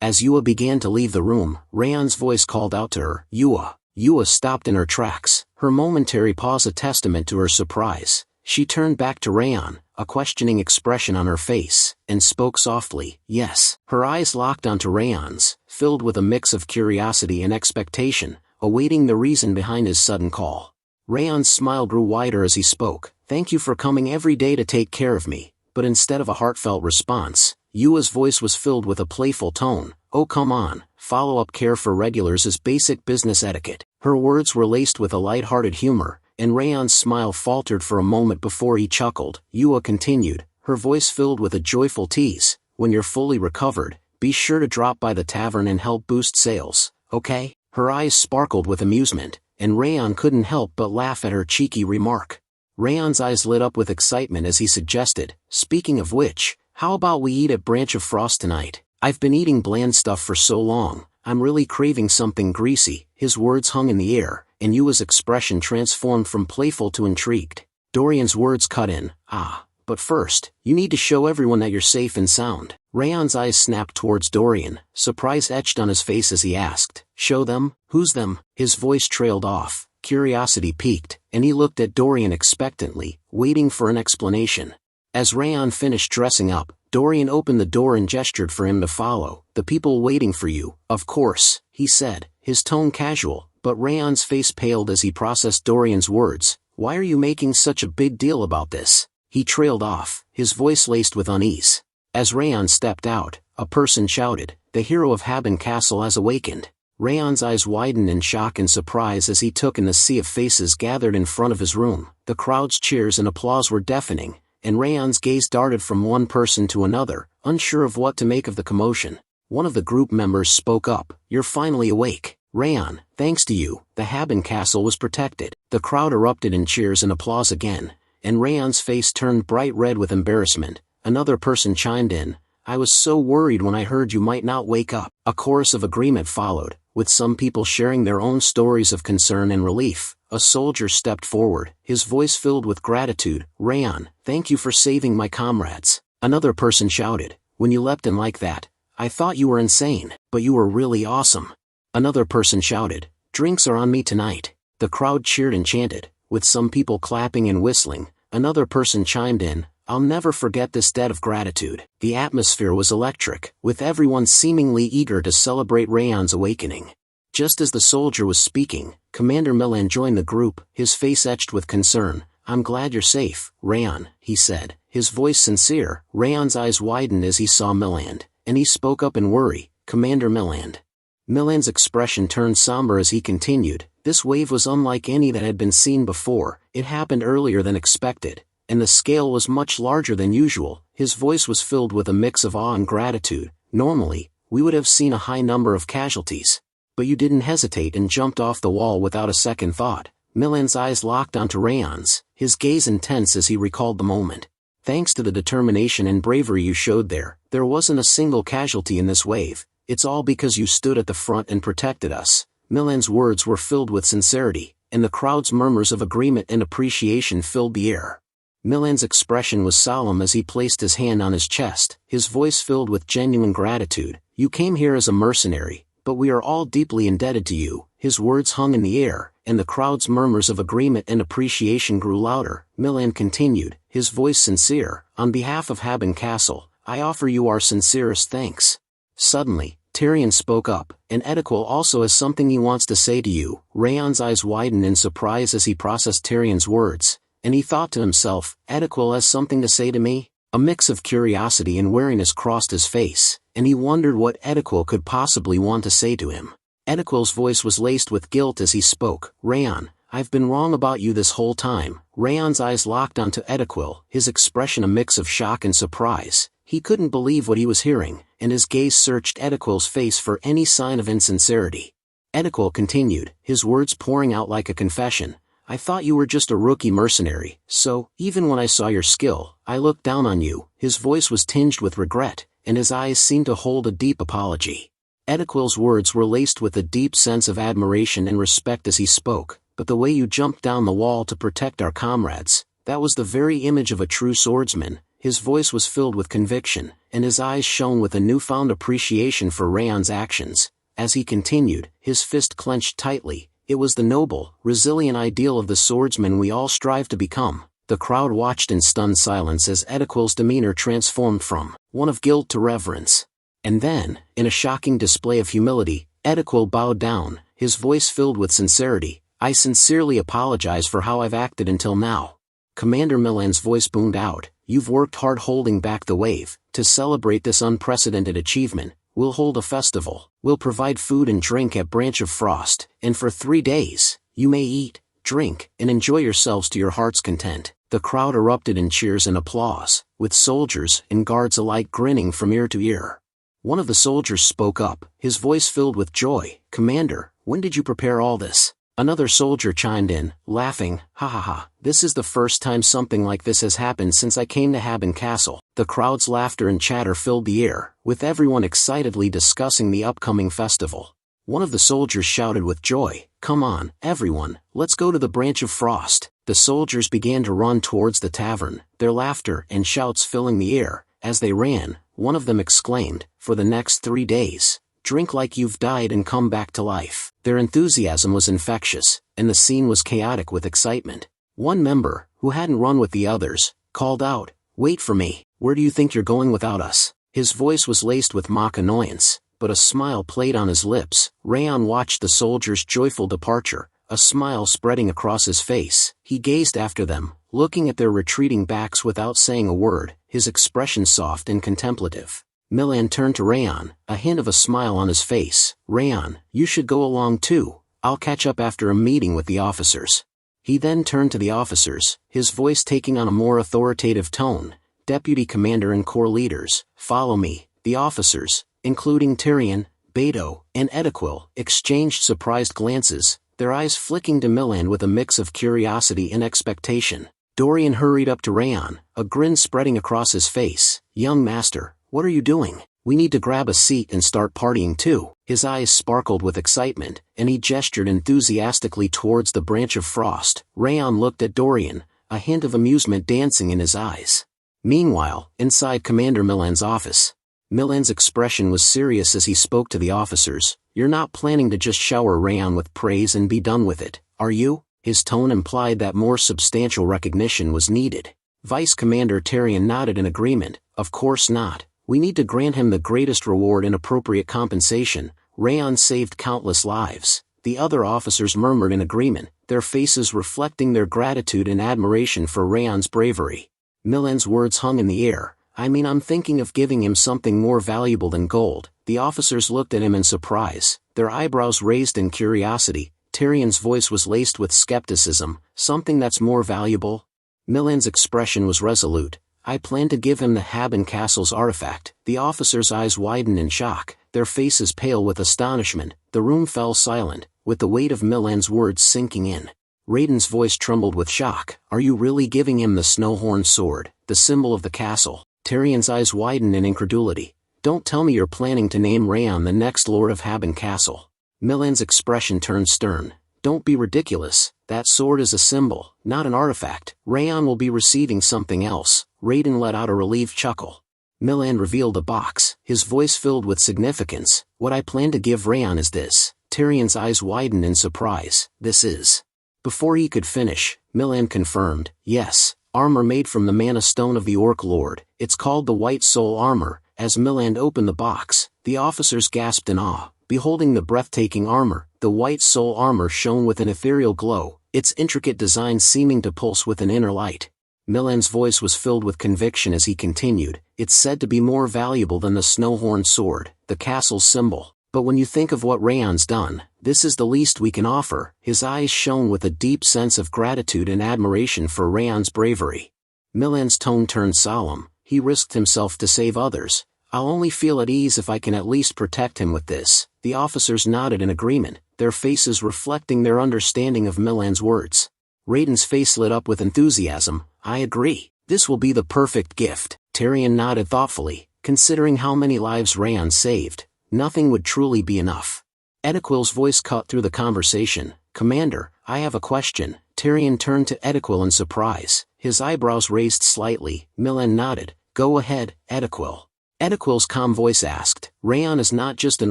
As Yua began to leave the room, Raon's voice called out to her, "Yua." Yua stopped in her tracks, her momentary pause a testament to her surprise. She turned back to Raon, a questioning expression on her face, and spoke softly, "Yes." Her eyes locked onto Raon's, filled with a mix of curiosity and expectation, awaiting the reason behind his sudden call. Raon's smile grew wider as he spoke. "Thank you for coming every day to take care of me." But instead of a heartfelt response, Yua's voice was filled with a playful tone. "Oh come on, follow-up care for regulars is basic business etiquette." Her words were laced with a light-hearted humor, and Raon's smile faltered for a moment before he chuckled. Yua continued, her voice filled with a joyful tease, "When you're fully recovered, be sure to drop by the tavern and help boost sales, okay?" Her eyes sparkled with amusement, and Raon couldn't help but laugh at her cheeky remark. Raon's eyes lit up with excitement as he suggested, "Speaking of which, how about we eat at Branch of Frost tonight? I've been eating bland stuff for so long, I'm really craving something greasy." His words hung in the air, and Yua's expression transformed from playful to intrigued. Dorian's words cut in, "Ah, but first, you need to show everyone that you're safe and sound." Raon's eyes snapped towards Dorian, surprise etched on his face as he asked, "Show them? Who's them?" His voice trailed off, curiosity piqued, and he looked at Dorian expectantly, waiting for an explanation. As Raon finished dressing up, Dorian opened the door and gestured for him to follow. "The people waiting for you, of course," he said, his tone casual, but Raon's face paled as he processed Dorian's words. "Why are you making such a big deal about this?" He trailed off, his voice laced with unease. As Raon stepped out, a person shouted, "The hero of Haben Castle has awakened." Raon's eyes widened in shock and surprise as he took in the sea of faces gathered in front of his room. The crowd's cheers and applause were deafening, and Raon's gaze darted from one person to another, unsure of what to make of the commotion. One of the group members spoke up, "You're finally awake. Raon, thanks to you, the Haben Castle was protected." The crowd erupted in cheers and applause again, and Raon's face turned bright red with embarrassment. Another person chimed in, "I was so worried when I heard you might not wake up." A chorus of agreement followed, with some people sharing their own stories of concern and relief. A soldier stepped forward, his voice filled with gratitude, "Raon, thank you for saving my comrades." Another person shouted, "When you leapt in like that, I thought you were insane, but you were really awesome." Another person shouted, "Drinks are on me tonight." The crowd cheered and chanted, with some people clapping and whistling. Another person chimed in, "I'll never forget this debt of gratitude." The atmosphere was electric, with everyone seemingly eager to celebrate Raon's awakening. Just as the soldier was speaking, Commander Milan joined the group, his face etched with concern. "I'm glad you're safe, Raon," he said, his voice sincere. Raon's eyes widened as he saw Milan, and he spoke up in worry, "Commander Milan." Milan's expression turned somber as he continued, "This wave was unlike any that had been seen before. It happened earlier than expected, and the scale was much larger than usual." His voice was filled with a mix of awe and gratitude. "Normally, we would have seen a high number of casualties. But you didn't hesitate and jumped off the wall without a second thought." Milan's eyes locked onto Raon's, his gaze intense as he recalled the moment. "Thanks to the determination and bravery you showed there wasn't a single casualty in this wave. It's all because you stood at the front and protected us." Milan's words were filled with sincerity, and the crowd's murmurs of agreement and appreciation filled the air. Milan's expression was solemn as he placed his hand on his chest, his voice filled with genuine gratitude. "You came here as a mercenary, but we are all deeply indebted to you." His words hung in the air, and the crowd's murmurs of agreement and appreciation grew louder. Milan continued, his voice sincere, "On behalf of Haben Castle, I offer you our sincerest thanks." Suddenly, Tyrion spoke up, "And Edequil also has something he wants to say to you." Raon's eyes widened in surprise as he processed Tyrion's words, and he thought to himself, "Edequil has something to say to me?" A mix of curiosity and wariness crossed his face, and he wondered what Edequil could possibly want to say to him. Edequil's voice was laced with guilt as he spoke, "Raon, I've been wrong about you this whole time." Raon's eyes locked onto Edequil, his expression a mix of shock and surprise. He couldn't believe what he was hearing, and his gaze searched Edequil's face for any sign of insincerity. Edequil continued, his words pouring out like a confession, "I thought you were just a rookie mercenary, so, even when I saw your skill, I looked down on you." His voice was tinged with regret, and his eyes seemed to hold a deep apology. Edequil's words were laced with a deep sense of admiration and respect as he spoke, "But the way you jumped down the wall to protect our comrades, that was the very image of a true swordsman." His voice was filled with conviction, and his eyes shone with a newfound appreciation for Raon's actions. As he continued, his fist clenched tightly, "It was the noble, resilient ideal of the swordsman we all strive to become." The crowd watched in stunned silence as Edequil's demeanor transformed from one of guilt to reverence. And then, in a shocking display of humility, Edequil bowed down, his voice filled with sincerity, "I sincerely apologize for how I've acted until now." Commander Milan's voice boomed out, "You've worked hard holding back the wave. To celebrate this unprecedented achievement, we'll hold a festival. We'll provide food and drink at Branch of Frost, and for 3 days, you may eat, drink, and enjoy yourselves to your heart's content." The crowd erupted in cheers and applause, with soldiers and guards alike grinning from ear to ear. One of the soldiers spoke up, his voice filled with joy, "Commander, when did you prepare all this?" Another soldier chimed in, laughing, "Ha ha ha, this is the first time something like this has happened since I came to Haben Castle." The crowd's laughter and chatter filled the air, with everyone excitedly discussing the upcoming festival. One of the soldiers shouted with joy, "Come on, everyone, let's go to the Branch of Frost." The soldiers began to run towards the tavern, their laughter and shouts filling the air. As they ran, one of them exclaimed, "For the next 3 days, drink like you've died and come back to life." Their enthusiasm was infectious, and the scene was chaotic with excitement. One member, who hadn't run with the others, called out, "Wait for me, where do you think you're going without us?" His voice was laced with mock annoyance, but a smile played on his lips. Raon watched the soldiers' joyful departure, a smile spreading across his face. He gazed after them, looking at their retreating backs without saying a word, his expression soft and contemplative. Milan turned to Raon, a hint of a smile on his face. "Raon, you should go along too. I'll catch up after a meeting with the officers." He then turned to the officers, his voice taking on a more authoritative tone. "Deputy Commander and Corps leaders, follow me." The officers, including Tyrion, Beto, and Edequil, exchanged surprised glances, their eyes flicking to Milan with a mix of curiosity and expectation. Dorian hurried up to Raon, a grin spreading across his face. "Young master, what are you doing? We need to grab a seat and start partying too." His eyes sparkled with excitement, and he gestured enthusiastically towards the branch of frost. Raon looked at Dorian, a hint of amusement dancing in his eyes. Meanwhile, inside Commander Milan's office, Milan's expression was serious as he spoke to the officers. "You're not planning to just shower Raon with praise and be done with it, are you?" His tone implied that more substantial recognition was needed. Vice Commander Tyrion nodded in agreement. "Of course not. We need to grant him the greatest reward and appropriate compensation. Raon saved countless lives." The other officers murmured in agreement, their faces reflecting their gratitude and admiration for Raon's bravery. Milan's words hung in the air. I'm thinking of giving him something more valuable than gold." The officers looked at him in surprise, their eyebrows raised in curiosity. Tyrion's voice was laced with skepticism. "Something that's more valuable?" Milan's expression was resolute. "I plan to give him the Haben Castle's artifact." The officers' eyes widened in shock, their faces pale with astonishment. The room fell silent, with the weight of Milan's words sinking in. Raiden's voice trembled with shock. "Are you really giving him the Snowhorn sword, the symbol of the castle?" Tyrion's eyes widened in incredulity. "Don't tell me you're planning to name Raon the next Lord of Haben Castle." Milan's expression turned stern. "Don't be ridiculous. That sword is a symbol, not an artifact. Raon will be receiving something else." Raiden let out a relieved chuckle. Milan revealed a box, his voice filled with significance. "What I plan to give Raon is this." Tyrion's eyes widened in surprise. "This is..." Before he could finish, Milan confirmed, "Yes, armor made from the mana stone of the Orc Lord. It's called the White Soul Armor." As Milan opened the box, the officers gasped in awe, beholding the breathtaking armor. The White Soul Armor shone with an ethereal glow, its intricate design seeming to pulse with an inner light. Milan's voice was filled with conviction as he continued, "It's said to be more valuable than the Snowhorn sword, the castle's symbol. But when you think of what Raon's done, this is the least we can offer." His eyes shone with a deep sense of gratitude and admiration for Raon's bravery. Milan's tone turned solemn. He risked himself to save others. "I'll only feel at ease if I can at least protect him with this." The officers nodded in agreement, their faces reflecting their understanding of Milan's words. Raiden's face lit up with enthusiasm. "I agree. This will be the perfect gift." Tyrion nodded thoughtfully. Considering how many lives Raon saved, nothing would truly be enough. Edequil's voice cut through the conversation. "Commander, I have a question." Tyrion turned to Edequil in surprise, his eyebrows raised slightly. Milan nodded. "Go ahead, Edequil." Edequil's calm voice asked, "Raon is not just an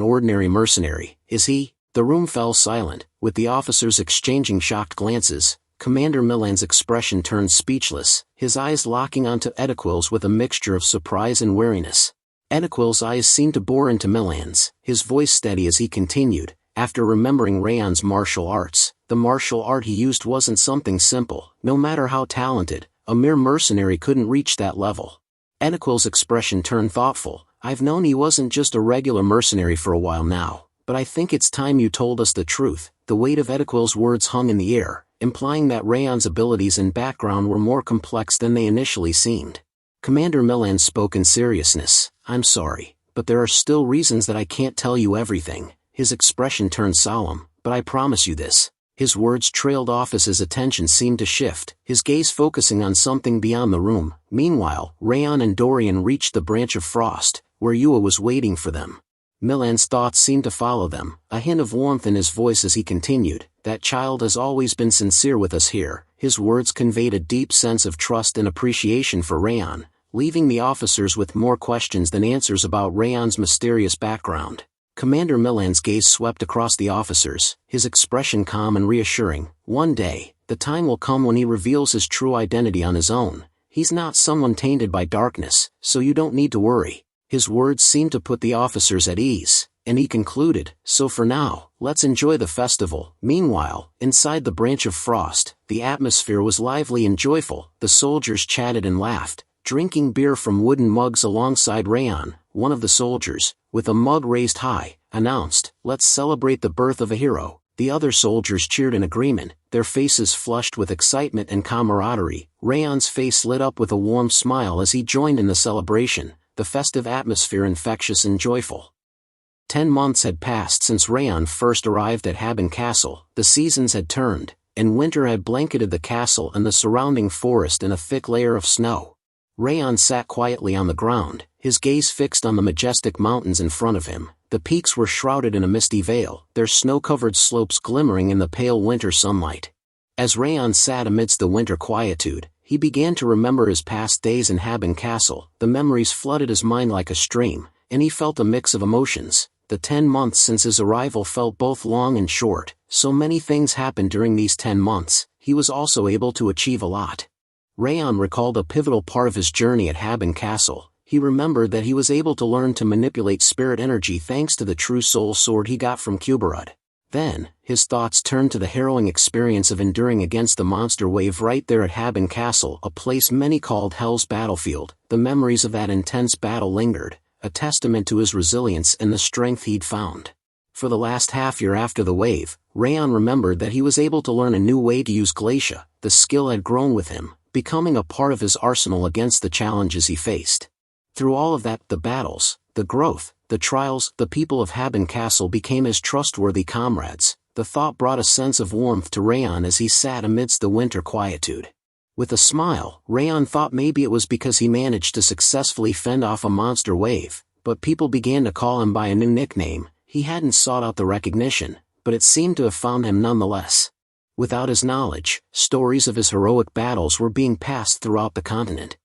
ordinary mercenary, is he?" The room fell silent, with the officers exchanging shocked glances. Commander Milan's expression turned speechless, his eyes locking onto Edequil's with a mixture of surprise and wariness. Edequil's eyes seemed to bore into Milan's, his voice steady as he continued. After remembering Raon's martial arts, the martial art he used wasn't something simple. No matter how talented, a mere mercenary couldn't reach that level. Edequil's expression turned thoughtful. "I've known he wasn't just a regular mercenary for a while now, but I think it's time you told us the truth." The weight of Edequil's words hung in the air, implying that Raon's abilities and background were more complex than they initially seemed. Commander Milan spoke in seriousness. "I'm sorry, but there are still reasons that I can't tell you everything." His expression turned solemn. "But I promise you this." His words trailed off as his attention seemed to shift, his gaze focusing on something beyond the room. Meanwhile, Raon and Dorian reached the branch of frost, where Yua was waiting for them. Milan's thoughts seemed to follow them, a hint of warmth in his voice as he continued. "That child has always been sincere with us here." His words conveyed a deep sense of trust and appreciation for Raon, leaving the officers with more questions than answers about Raon's mysterious background. Commander Milan's gaze swept across the officers, his expression calm and reassuring. "One day, the time will come when he reveals his true identity on his own. He's not someone tainted by darkness, so you don't need to worry." His words seemed to put the officers at ease. and he concluded, "So for now, let's enjoy the festival." Meanwhile, inside the branch of frost, the atmosphere was lively and joyful. The soldiers chatted and laughed, drinking beer from wooden mugs alongside Raon. One of the soldiers, with a mug raised high, announced, "Let's celebrate the birth of a hero." The other soldiers cheered in agreement, their faces flushed with excitement and camaraderie. Raon's face lit up with a warm smile as he joined in the celebration, the festive atmosphere infectious and joyful. 10 months had passed since Raon first arrived at Haben Castle. The seasons had turned, and winter had blanketed the castle and the surrounding forest in a thick layer of snow. Raon sat quietly on the ground, his gaze fixed on the majestic mountains in front of him. The peaks were shrouded in a misty veil, their snow-covered slopes glimmering in the pale winter sunlight. As Raon sat amidst the winter quietude, he began to remember his past days in Haben Castle. The memories flooded his mind like a stream, and he felt a mix of emotions. The 10 months since his arrival felt both long and short. So many things happened during these 10 months, he was also able to achieve a lot. Raon recalled a pivotal part of his journey at Haben Castle. He remembered that he was able to learn to manipulate spirit energy thanks to the true soul sword he got from Kuberud. Then, his thoughts turned to the harrowing experience of enduring against the monster wave right there at Haben Castle, a place many called Hell's Battlefield. The memories of that intense battle lingered, a testament to his resilience and the strength he'd found. For the last half year after the wave, Raon remembered that he was able to learn a new way to use Glacia. The skill had grown with him, becoming a part of his arsenal against the challenges he faced. Through all of that, the battles, the growth, the trials, the people of Haben Castle became his trustworthy comrades. The thought brought a sense of warmth to Raon as he sat amidst the winter quietude. With a smile, Raon thought maybe it was because he managed to successfully fend off a monster wave, but people began to call him by a new nickname. He hadn't sought out the recognition, but it seemed to have found him nonetheless. Without his knowledge, stories of his heroic battles were being passed throughout the continent.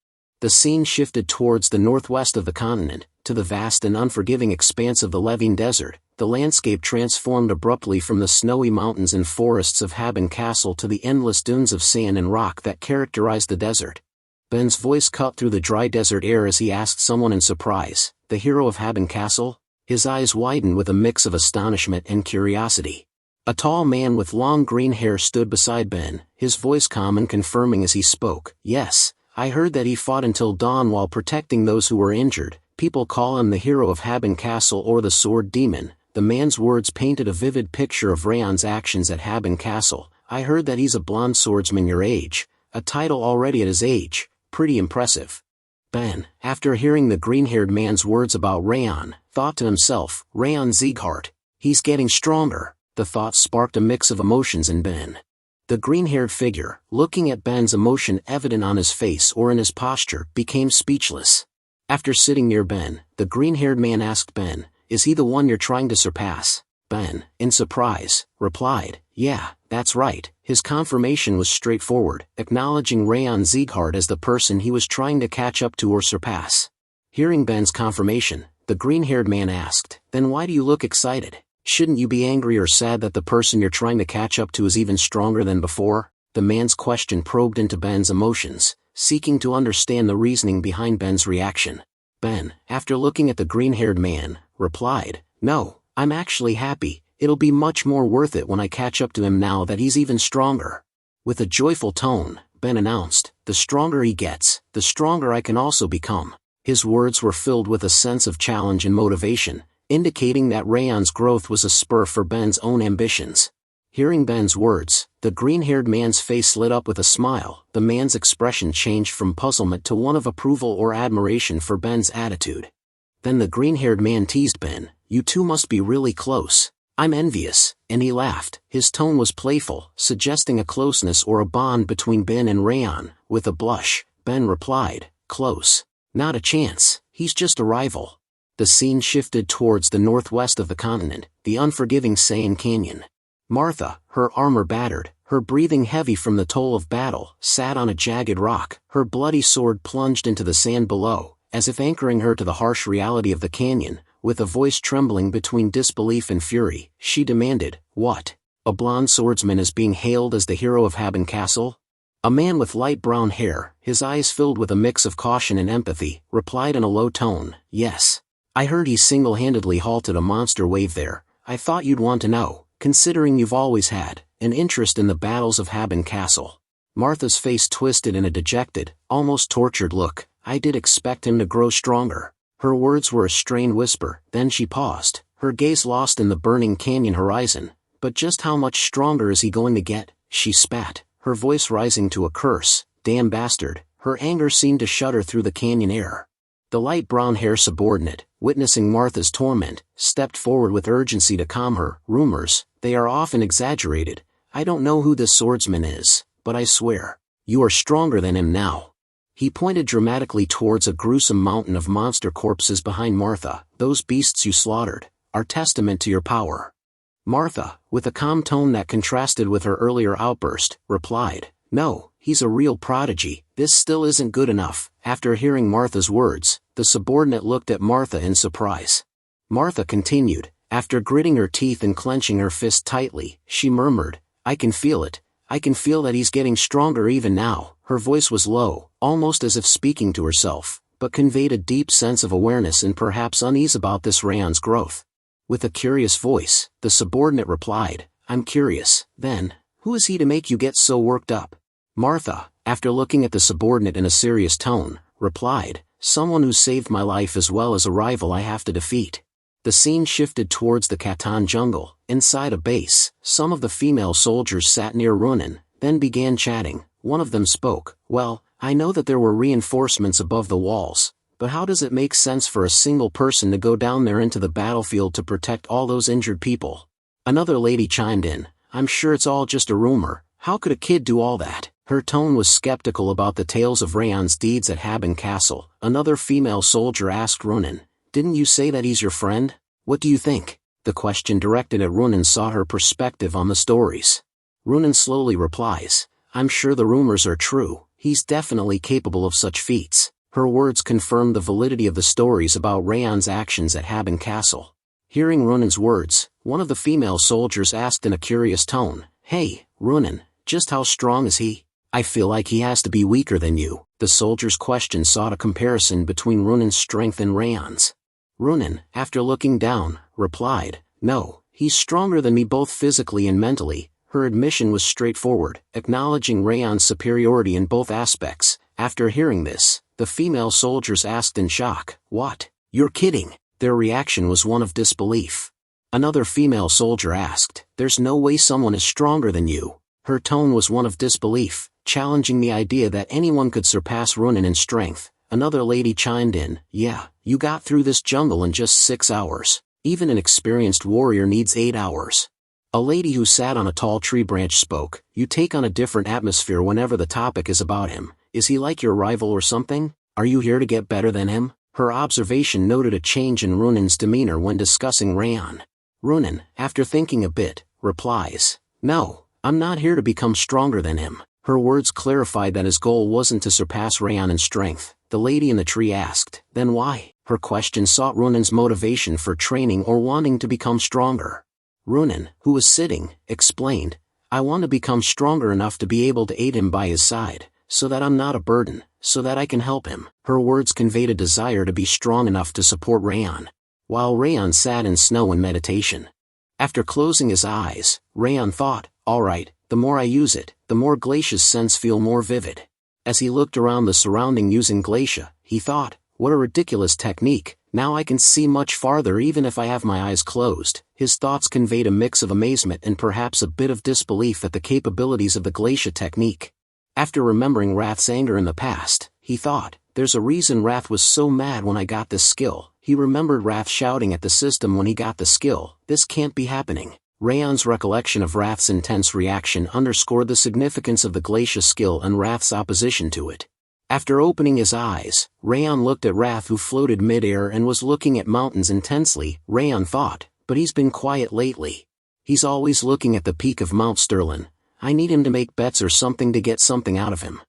The scene shifted towards the northwest of the continent, to the vast and unforgiving expanse of the Levine Desert. The landscape transformed abruptly from the snowy mountains and forests of Haben Castle to the endless dunes of sand and rock that characterized the desert. Ben's voice cut through the dry desert air as he asked someone in surprise, "The hero of Haben Castle?" His eyes widened with a mix of astonishment and curiosity. A tall man with long green hair stood beside Ben, his voice calm and confirming as he spoke. "Yes, I heard that he fought until dawn while protecting those who were injured. People call him the hero of Haben Castle or the Sword Demon." The man's words painted a vivid picture of Raon's actions at Haben Castle. "I heard that he's a blonde swordsman your age, a title already at his age, pretty impressive." Ben, after hearing the green-haired man's words about Raon, thought to himself, "Raon Sieghart, he's getting stronger." The thought sparked a mix of emotions in Ben. The green-haired figure, looking at Ben's emotion evident on his face or in his posture, became speechless. After sitting near Ben, the green-haired man asked Ben, "Is he the one you're trying to surpass?" Ben, in surprise, replied, "Yeah, that's right." His confirmation was straightforward, acknowledging Raon Sieghart as the person he was trying to catch up to or surpass. Hearing Ben's confirmation, the green-haired man asked, "Then why do you look excited? Shouldn't you be angry or sad that the person you're trying to catch up to is even stronger than before?" The man's question probed into Ben's emotions, seeking to understand the reasoning behind Ben's reaction. Ben, after looking at the green-haired man, replied, "No, I'm actually happy. It'll be much more worth it when I catch up to him now that he's even stronger." With a joyful tone, Ben announced, "The stronger he gets, the stronger I can also become." His words were filled with a sense of challenge and motivation, indicating that Raon's growth was a spur for Ben's own ambitions. Hearing Ben's words, the green-haired man's face lit up with a smile. The man's expression changed from puzzlement to one of approval or admiration for Ben's attitude. Then the green-haired man teased Ben, "You two must be really close. I'm envious," and he laughed. His tone was playful, suggesting a closeness or a bond between Ben and Raon. With a blush, Ben replied, "Close? Not a chance, he's just a rival." The scene shifted towards the northwest of the continent, the unforgiving Saiyan Canyon. Martha, her armor battered, her breathing heavy from the toll of battle, sat on a jagged rock, her bloody sword plunged into the sand below, as if anchoring her to the harsh reality of the canyon. With a voice trembling between disbelief and fury, she demanded, "What? A blonde swordsman is being hailed as the hero of Haben Castle?" A man with light brown hair, his eyes filled with a mix of caution and empathy, replied in a low tone, "Yes. I heard he single-handedly halted a monster wave there. I thought you'd want to know, considering you've always had an interest in the battles of Haben Castle. Martha's face twisted in a dejected, almost tortured look. I did expect him to grow stronger. Her words were a strained whisper, then she paused, her gaze lost in the burning canyon horizon. But just how much stronger is he going to get? She spat, her voice rising to a curse. Damn bastard. Her anger seemed to shudder through the canyon air. The light brown hair subordinate, witnessing Martha's torment, stepped forward with urgency to calm her. Rumors, they are often exaggerated. I don't know who this swordsman is, but I swear, you are stronger than him now. He pointed dramatically towards a gruesome mountain of monster corpses behind Martha. Those beasts you slaughtered are testament to your power. Martha, with a calm tone that contrasted with her earlier outburst, replied, no, he's a real prodigy. This still isn't good enough. After hearing Martha's words, the subordinate looked at Martha in surprise. Martha continued, after gritting her teeth and clenching her fist tightly, she murmured, I can feel it. I can feel that he's getting stronger even now. Her voice was low, almost as if speaking to herself, but conveyed a deep sense of awareness and perhaps unease about this Raon's growth. With a curious voice, the subordinate replied, I'm curious, then, who is he to make you get so worked up? Martha, after looking at the subordinate in a serious tone, replied, someone who saved my life as well as a rival I have to defeat. The scene shifted towards the Khatan jungle. Inside a base, some of the female soldiers sat near Ronan, then began chatting. One of them spoke, well, I know that there were reinforcements above the walls, but how does it make sense for a single person to go down there into the battlefield to protect all those injured people? Another lady chimed in, I'm sure it's all just a rumor. How could a kid do all that? Her tone was skeptical about the tales of Raon's deeds at Haben Castle. Another female soldier asked Ronan, didn't you say that he's your friend? What do you think? The question directed at Ronan saw her perspective on the stories. Ronan slowly replies, I'm sure the rumors are true. He's definitely capable of such feats. Her words confirmed the validity of the stories about Raon's actions at Haben Castle. Hearing Ronan's words, one of the female soldiers asked in a curious tone, hey, Ronan, just how strong is he? I feel like he has to be weaker than you. The soldier's question sought a comparison between Ronan's strength and Raon's. Ronan, after looking down, replied, no, he's stronger than me both physically and mentally. Her admission was straightforward, acknowledging Raon's superiority in both aspects. After hearing this, the female soldiers asked in shock, what? You're kidding? Their reaction was one of disbelief. Another female soldier asked, there's no way someone is stronger than you. Her tone was one of disbelief, challenging the idea that anyone could surpass Ronan in strength. Another lady chimed in, yeah, you got through this jungle in just 6 hours. Even an experienced warrior needs 8 hours. A lady who sat on a tall tree branch spoke, you take on a different atmosphere whenever the topic is about him. Is he like your rival or something? Are you here to get better than him? Her observation noted a change in Ronan's demeanor when discussing Raon. Ronan, after thinking a bit, replies, no, I'm not here to become stronger than him. Her words clarified that his goal wasn't to surpass Raon in strength. The lady in the tree asked, then why? Her question sought Ronan's motivation for training or wanting to become stronger. Ronan, who was sitting, explained, I want to become stronger enough to be able to aid him by his side, so that I'm not a burden, so that I can help him. Her words conveyed a desire to be strong enough to support Raon. While Raon sat in snow in meditation. After closing his eyes, Raon thought, all right, the more I use it, the more Glacia's sense feel more vivid. As he looked around the surrounding using Glacia, he thought, what a ridiculous technique, now I can see much farther even if I have my eyes closed. His thoughts conveyed a mix of amazement and perhaps a bit of disbelief at the capabilities of the Glacia technique. After remembering Wrath's anger in the past, he thought, there's a reason Wrath was so mad when I got this skill. He remembered Wrath shouting at the system when he got the skill, this can't be happening. Raon's recollection of Wrath's intense reaction underscored the significance of the Glacia skill and Wrath's opposition to it. After opening his eyes, Raon looked at Wrath who floated mid-air and was looking at mountains intensely. Raon thought, but he's been quiet lately. He's always looking at the peak of Mount Sterlin. I need him to make bets or something to get something out of him.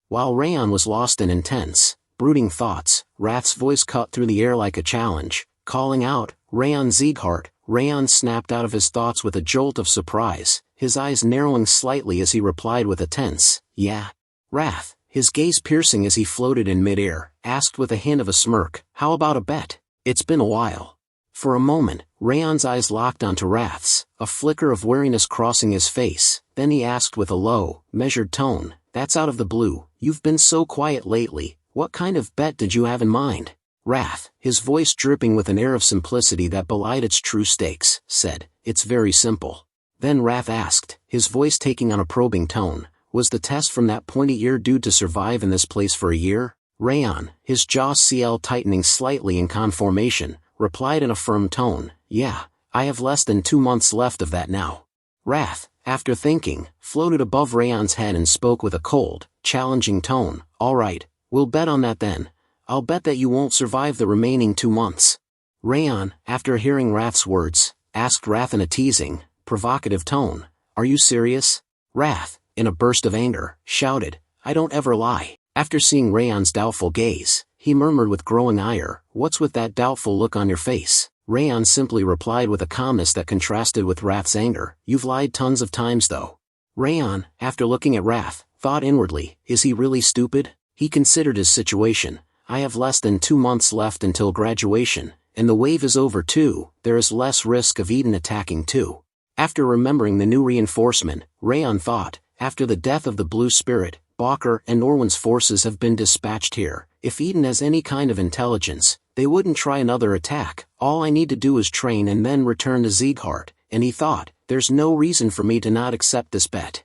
While Raon was lost in intense, brooding thoughts, Wrath's voice cut through the air like a challenge, calling out, Raon Sieghart. Raon snapped out of his thoughts with a jolt of surprise, his eyes narrowing slightly as he replied with a tense, yeah. Wrath, his gaze piercing as he floated in mid-air, asked with a hint of a smirk, how about a bet? It's been a while. For a moment, Raon's eyes locked onto Wrath's, a flicker of weariness crossing his face. Then he asked with a low, measured tone, "That's out of the blue, you've been so quiet lately, what kind of bet did you have in mind?" Wrath, his voice dripping with an air of simplicity that belied its true stakes, said, "It's very simple." Then Wrath asked, his voice taking on a probing tone, "Was the test from that pointy-eared dude to survive in this place for a year?" Raon, his jaw tightening slightly in conformation, replied in a firm tone, "Yeah, I have less than 2 months left of that now." Wrath, after thinking, floated above Raon's head and spoke with a cold, challenging tone, "All right, we'll bet on that then. I'll bet that you won't survive the remaining 2 months. Raon, after hearing Wrath's words, asked Wrath in a teasing, provocative tone, "Are you serious?" Wrath, in a burst of anger, shouted, "I don't ever lie." After seeing Raon's doubtful gaze, he murmured with growing ire, "What's with that doubtful look on your face?" Raon simply replied with a calmness that contrasted with Wrath's anger, "You've lied tons of times though." Raon, after looking at Wrath, thought inwardly, is he really stupid? He considered his situation. I have less than 2 months left until graduation, and the wave is over too, there is less risk of Eden attacking too. After remembering the new reinforcement, Raon thought, after the death of the Blue Spirit, Balker and Orwin's forces have been dispatched here. If Eden has any kind of intelligence, they wouldn't try another attack. All I need to do is train and then return to Sieghart, and he thought, there's no reason for me to not accept this bet.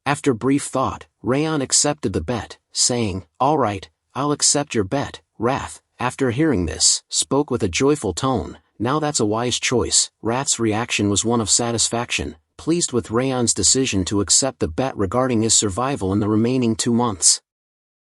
After brief thought, Raon accepted the bet, saying, "All right, I'll accept your bet." Wrath, after hearing this, spoke with a joyful tone, "Now that's a wise choice." Wrath's reaction was one of satisfaction, pleased with Raon's decision to accept the bet regarding his survival in the remaining 2 months.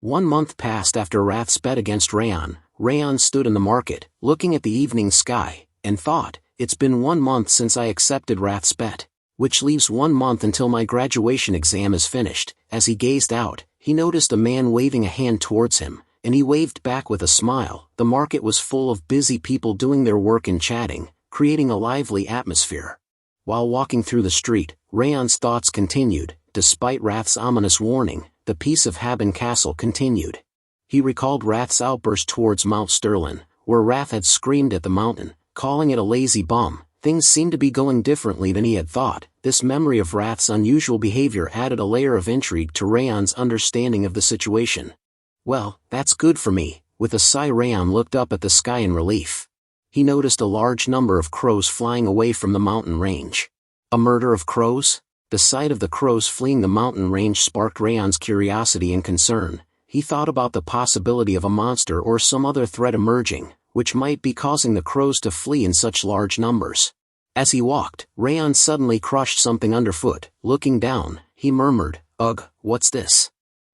1 month passed after Wrath's bet against Raon. Raon stood in the market, looking at the evening sky, and thought, it's been 1 month since I accepted Wrath's bet, which leaves 1 month until my graduation exam is finished. As he gazed out, he noticed a man waving a hand towards him, and he waved back with a smile. The market was full of busy people doing their work and chatting, creating a lively atmosphere. While walking through the street, Raon's thoughts continued. Despite Wrath's ominous warning, the peace of Haben Castle continued. He recalled Wrath's outburst towards Mount Sterling, where Wrath had screamed at the mountain, calling it a lazy bum. Things seemed to be going differently than he had thought. This memory of Wrath's unusual behavior added a layer of intrigue to Raon's understanding of the situation. "Well, that's good for me." With a sigh, Raon looked up at the sky in relief. He noticed a large number of crows flying away from the mountain range. A murder of crows? The sight of the crows fleeing the mountain range sparked Raon's curiosity and concern. He thought about the possibility of a monster or some other threat emerging, which might be causing the crows to flee in such large numbers. As he walked, Raon suddenly crushed something underfoot. Looking down, he murmured, "Ugh, what's this?"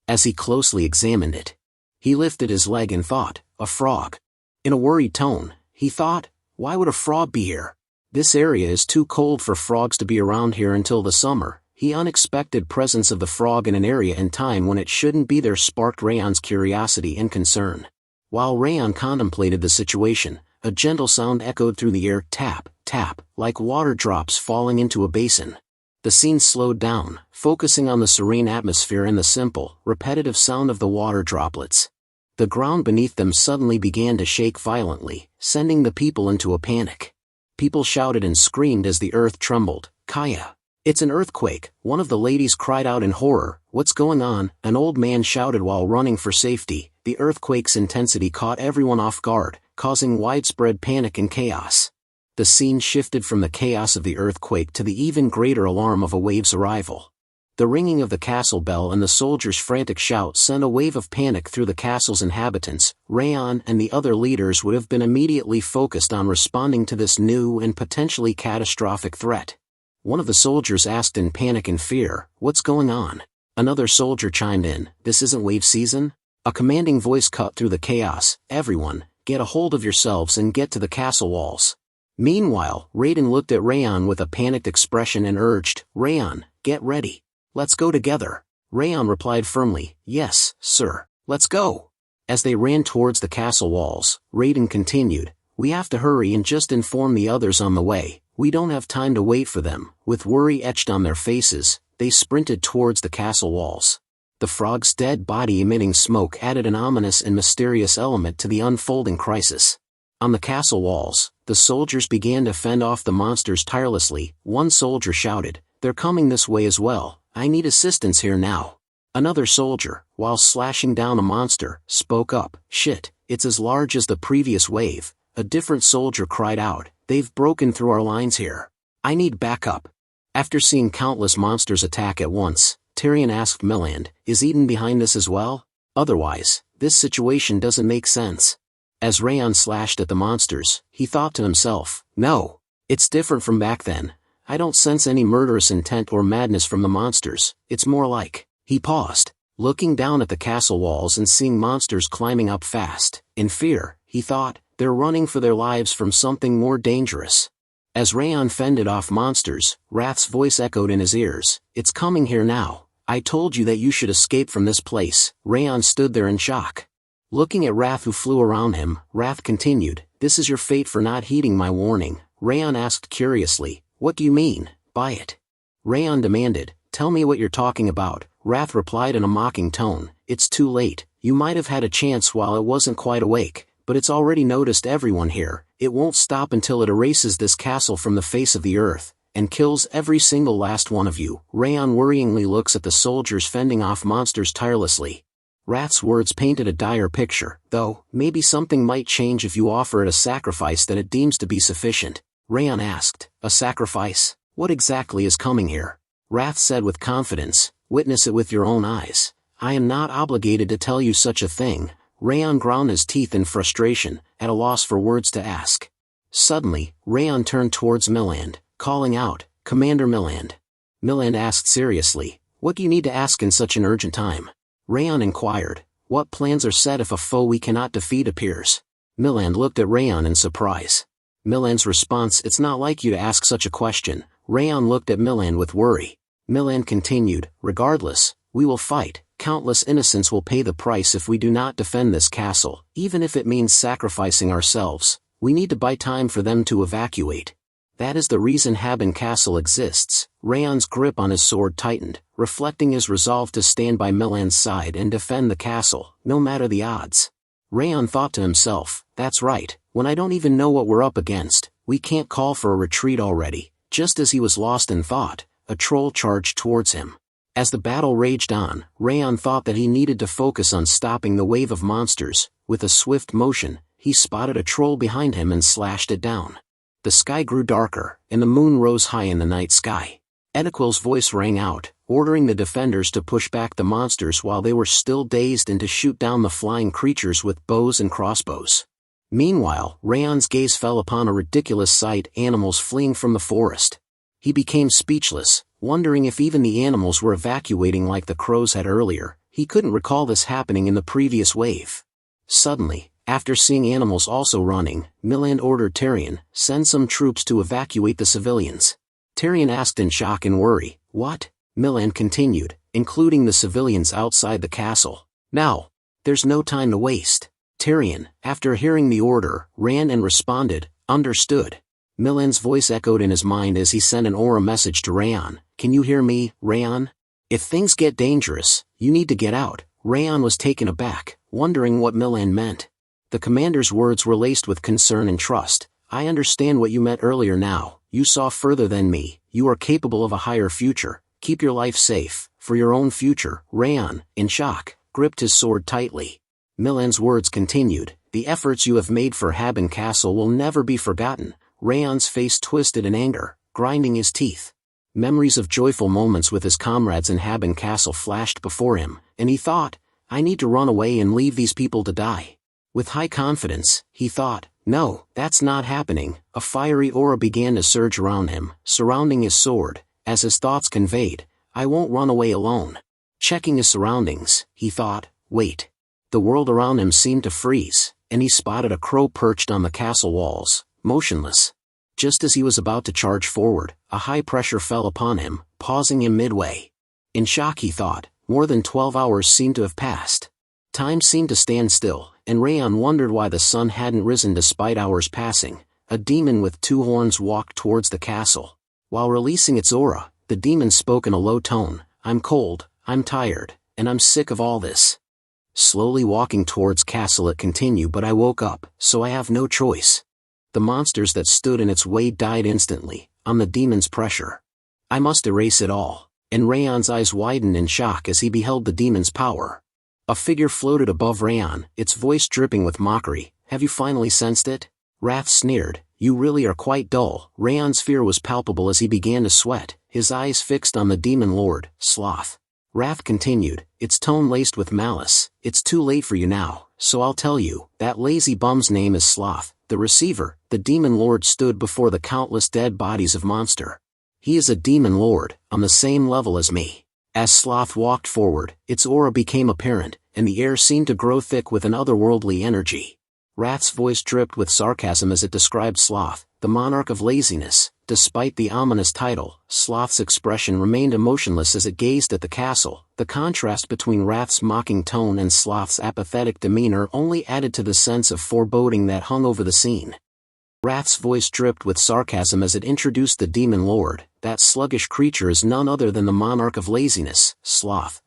As he closely examined it, he lifted his leg and thought, "A frog." In a worried tone, he thought, "Why would a frog be here? This area is too cold for frogs to be around here until the summer." The unexpected presence of the frog in an area and time when it shouldn't be there sparked Raon's curiosity and concern. While Raon contemplated the situation, a gentle sound echoed through the air, tap, tap, like water drops falling into a basin. The scene slowed down, focusing on the serene atmosphere and the simple, repetitive sound of the water droplets. The ground beneath them suddenly began to shake violently, sending the people into a panic. People shouted and screamed as the earth trembled. "Kaya! It's an earthquake," one of the ladies cried out in horror. "What's going on?" an old man shouted while running for safety. The earthquake's intensity caught everyone off guard, causing widespread panic and chaos. The scene shifted from the chaos of the earthquake to the even greater alarm of a wave's arrival. The ringing of the castle bell and the soldiers' frantic shouts sent a wave of panic through the castle's inhabitants. Raon and the other leaders would have been immediately focused on responding to this new and potentially catastrophic threat. One of the soldiers asked in panic and fear, "What's going on?" Another soldier chimed in, "This isn't wave season?" A commanding voice cut through the chaos, "Everyone, get a hold of yourselves and get to the castle walls." Meanwhile, Raiden looked at Raon with a panicked expression and urged, "Raon, get ready. Let's go together." Raon replied firmly, "Yes, sir, let's go." As they ran towards the castle walls, Raiden continued, "We have to hurry and just inform the others on the way. We don't have time to wait for them." With worry etched on their faces, they sprinted towards the castle walls. The frog's dead body emitting smoke added an ominous and mysterious element to the unfolding crisis. On the castle walls, the soldiers began to fend off the monsters tirelessly. One soldier shouted, "They're coming this way as well, I need assistance here now." Another soldier, while slashing down a monster, spoke up, "Shit, it's as large as the previous wave." A different soldier cried out, "They've broken through our lines here. I need backup." After seeing countless monsters attack at once, Tyrion asked Milland, "Is Eden behind this as well? Otherwise, this situation doesn't make sense." As Raon slashed at the monsters, he thought to himself, "No, it's different from back then. I don't sense any murderous intent or madness from the monsters, it's more like..." He paused, looking down at the castle walls and seeing monsters climbing up fast. In fear, he thought, they're running for their lives from something more dangerous. As Raon fended off monsters, Wrath's voice echoed in his ears, "It's coming here now. I told you that you should escape from this place." Raon stood there in shock. Looking at Wrath who flew around him, Wrath continued, "This is your fate for not heeding my warning." Raon asked curiously, "What do you mean by it?" Raon demanded, "Tell me what you're talking about." Wrath replied in a mocking tone, "It's too late. You might have had a chance while I wasn't quite awake, but it's already noticed everyone here. It won't stop until it erases this castle from the face of the earth, and kills every single last one of you." Raon worryingly looks at the soldiers fending off monsters tirelessly. Wrath's words painted a dire picture, though, "Maybe something might change if you offer it a sacrifice that it deems to be sufficient." Raon asked, "A sacrifice? What exactly is coming here?" Wrath said with confidence, "Witness it with your own eyes. I am not obligated to tell you such a thing." Raon ground his teeth in frustration, at a loss for words to ask. Suddenly, Raon turned towards Milland, calling out, "Commander Milland." Milland asked seriously, "What do you need to ask in such an urgent time?" Raon inquired, "What plans are set if a foe we cannot defeat appears?" Milland looked at Raon in surprise. Milland's response, "It's not like you to ask such a question." Raon looked at Milland with worry. Milland continued, "Regardless, we will fight. Countless innocents will pay the price if we do not defend this castle, even if it means sacrificing ourselves. We need to buy time for them to evacuate. That is the reason Haben Castle exists." Raon's grip on his sword tightened, reflecting his resolve to stand by Milland's side and defend the castle, no matter the odds. Raon thought to himself, "That's right, when I don't even know what we're up against, we can't call for a retreat already." Just as he was lost in thought, a troll charged towards him. As the battle raged on, Raon thought that he needed to focus on stopping the wave of monsters. With a swift motion, he spotted a troll behind him and slashed it down. The sky grew darker, and the moon rose high in the night sky. Edequil's voice rang out, ordering the defenders to push back the monsters while they were still dazed and to shoot down the flying creatures with bows and crossbows. Meanwhile, Raon's gaze fell upon a ridiculous sight: animals fleeing from the forest. He became speechless, wondering if even the animals were evacuating like the crows had earlier. He couldn't recall this happening in the previous wave. Suddenly, after seeing animals also running, Milland ordered Tyrion, "Send some troops to evacuate the civilians." Tyrion asked in shock and worry, "What?" Milland continued, "Including the civilians outside the castle. Now. There's no time to waste." Tyrion, after hearing the order, ran and responded, "Understood." Milland's voice echoed in his mind as he sent an aura message to Raon, "Can you hear me, Raon? If things get dangerous, you need to get out." Raon was taken aback, wondering what Milland meant. The commander's words were laced with concern and trust. "I understand what you meant earlier now. You saw further than me. You are capable of a higher future. Keep your life safe, for your own future." Raon, in shock, gripped his sword tightly. Milland's words continued, "The efforts you have made for Haben Castle will never be forgotten." Raon's face twisted in anger, grinding his teeth. Memories of joyful moments with his comrades in Haben Castle flashed before him, and he thought, "I need to run away and leave these people to die." With high confidence, he thought, "No, that's not happening." A fiery aura began to surge around him, surrounding his sword. As his thoughts conveyed, "I won't run away alone." Checking his surroundings, he thought, "Wait." The world around him seemed to freeze, and he spotted a crow perched on the castle walls, motionless. Just as he was about to charge forward, a high pressure fell upon him, pausing him midway. In shock he thought, more than 12 hours seemed to have passed. Time seemed to stand still, and Raon wondered why the sun hadn't risen despite hours passing. A demon with 2 horns walked towards the castle. While releasing its aura, the demon spoke in a low tone, "I'm cold, I'm tired, and I'm sick of all this." slowly walking towards castle it continued, but I woke up, so I have no choice. The monsters that stood in its way died instantly, on the demon's pressure. I must erase it all, and Raon's eyes widened in shock as he beheld the demon's power. A figure floated above Raon, its voice dripping with mockery. Have you finally sensed it? Wrath sneered. You really are quite dull. Raon's fear was palpable as he began to sweat, his eyes fixed on the demon lord, Sloth. Wrath continued, its tone laced with malice. It's too late for you now, so I'll tell you, that lazy bum's name is Sloth. The receiver, the demon lord stood before the countless dead bodies of monster. He is a demon lord, on the same level as me. As Sloth walked forward, its aura became apparent, and the air seemed to grow thick with an otherworldly energy. Wrath's voice dripped with sarcasm as it described Sloth, the monarch of laziness. Despite the ominous title, Sloth's expression remained emotionless as it gazed at the castle. The contrast between Wrath's mocking tone and Sloth's apathetic demeanor only added to the sense of foreboding that hung over the scene. Wrath's voice dripped with sarcasm as it introduced the demon lord. That sluggish creature is none other than the monarch of laziness. Sloth,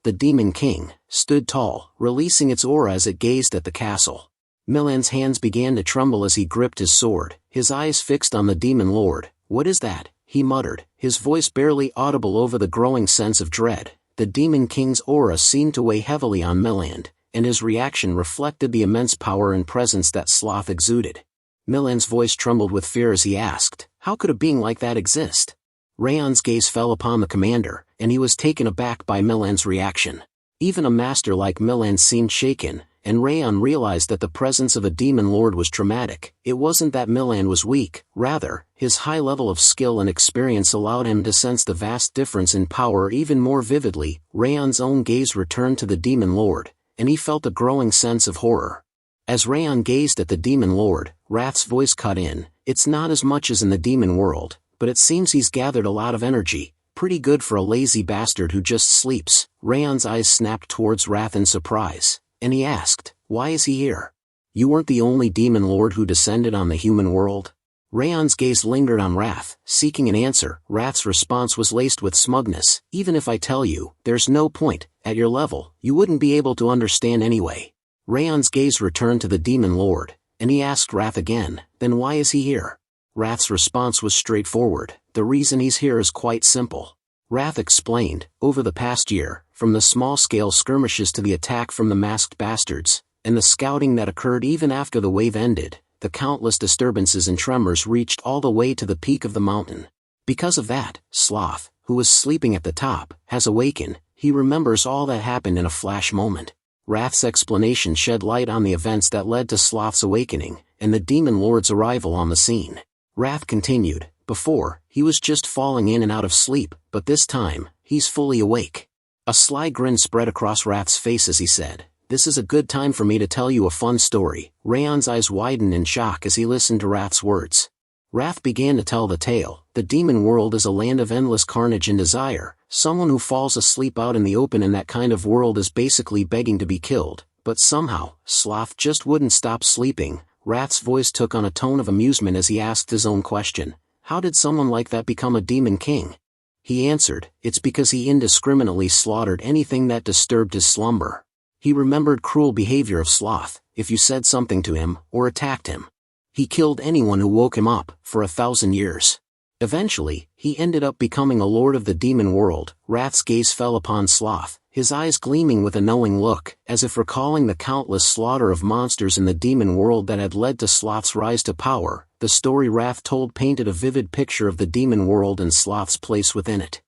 the demon king, stood tall, releasing its aura as it gazed at the castle. Milan's hands began to tremble as he gripped his sword, his eyes fixed on the demon lord. What is that? He muttered, his voice barely audible over the growing sense of dread. The demon king's aura seemed to weigh heavily on Milan, and his reaction reflected the immense power and presence that Sloth exuded. Milan's voice trembled with fear as he asked, how could a being like that exist? Raon's gaze fell upon the commander, and he was taken aback by Milan's reaction. Even a master like Milan seemed shaken, and Raon realized that the presence of a demon lord was traumatic. It wasn't that Milan was weak, rather, his high level of skill and experience allowed him to sense the vast difference in power even more vividly. Raon's own gaze returned to the demon lord, and he felt a growing sense of horror. As Raon gazed at the demon lord, Wrath's voice cut in, it's not as much as in the demon world, but it seems he's gathered a lot of energy, pretty good for a lazy bastard who just sleeps. Raon's eyes snapped towards Wrath in surprise, and he asked, why is he here? You weren't the only demon lord who descended on the human world? Raon's gaze lingered on Wrath, seeking an answer. Wrath's response was laced with smugness. Even if I tell you, there's no point. At your level, you wouldn't be able to understand anyway. Raon's gaze returned to the demon lord, and he asked Wrath again, then why is he here? Wrath's response was straightforward. The reason he's here is quite simple. Wrath explained, over the past year, from the small-scale skirmishes to the attack from the masked bastards, and the scouting that occurred even after the wave ended, the countless disturbances and tremors reached all the way to the peak of the mountain. Because of that, Sloth, who was sleeping at the top, has awakened. He remembers all that happened in a flash moment. Wrath's explanation shed light on the events that led to Sloth's awakening, and the demon lord's arrival on the scene. Wrath continued, before, he was just falling in and out of sleep, but this time, he's fully awake. A sly grin spread across Wrath's face as he said, this is a good time for me to tell you a fun story. Raon's eyes widened in shock as he listened to Wrath's words. Wrath began to tell the tale. The demon world is a land of endless carnage and desire. Someone who falls asleep out in the open in that kind of world is basically begging to be killed. But somehow, Sloth just wouldn't stop sleeping. Wrath's voice took on a tone of amusement as he asked his own question. How did someone like that become a demon king? He answered, it's because he indiscriminately slaughtered anything that disturbed his slumber. He remembered cruel behavior of Sloth. If you said something to him, or attacked him, he killed anyone who woke him up, for 1,000 years. Eventually, he ended up becoming a lord of the demon world. Wrath's gaze fell upon Sloth, his eyes gleaming with a knowing look, as if recalling the countless slaughter of monsters in the demon world that had led to Sloth's rise to power. The story Wrath told painted a vivid picture of the demon world and Sloth's place within it.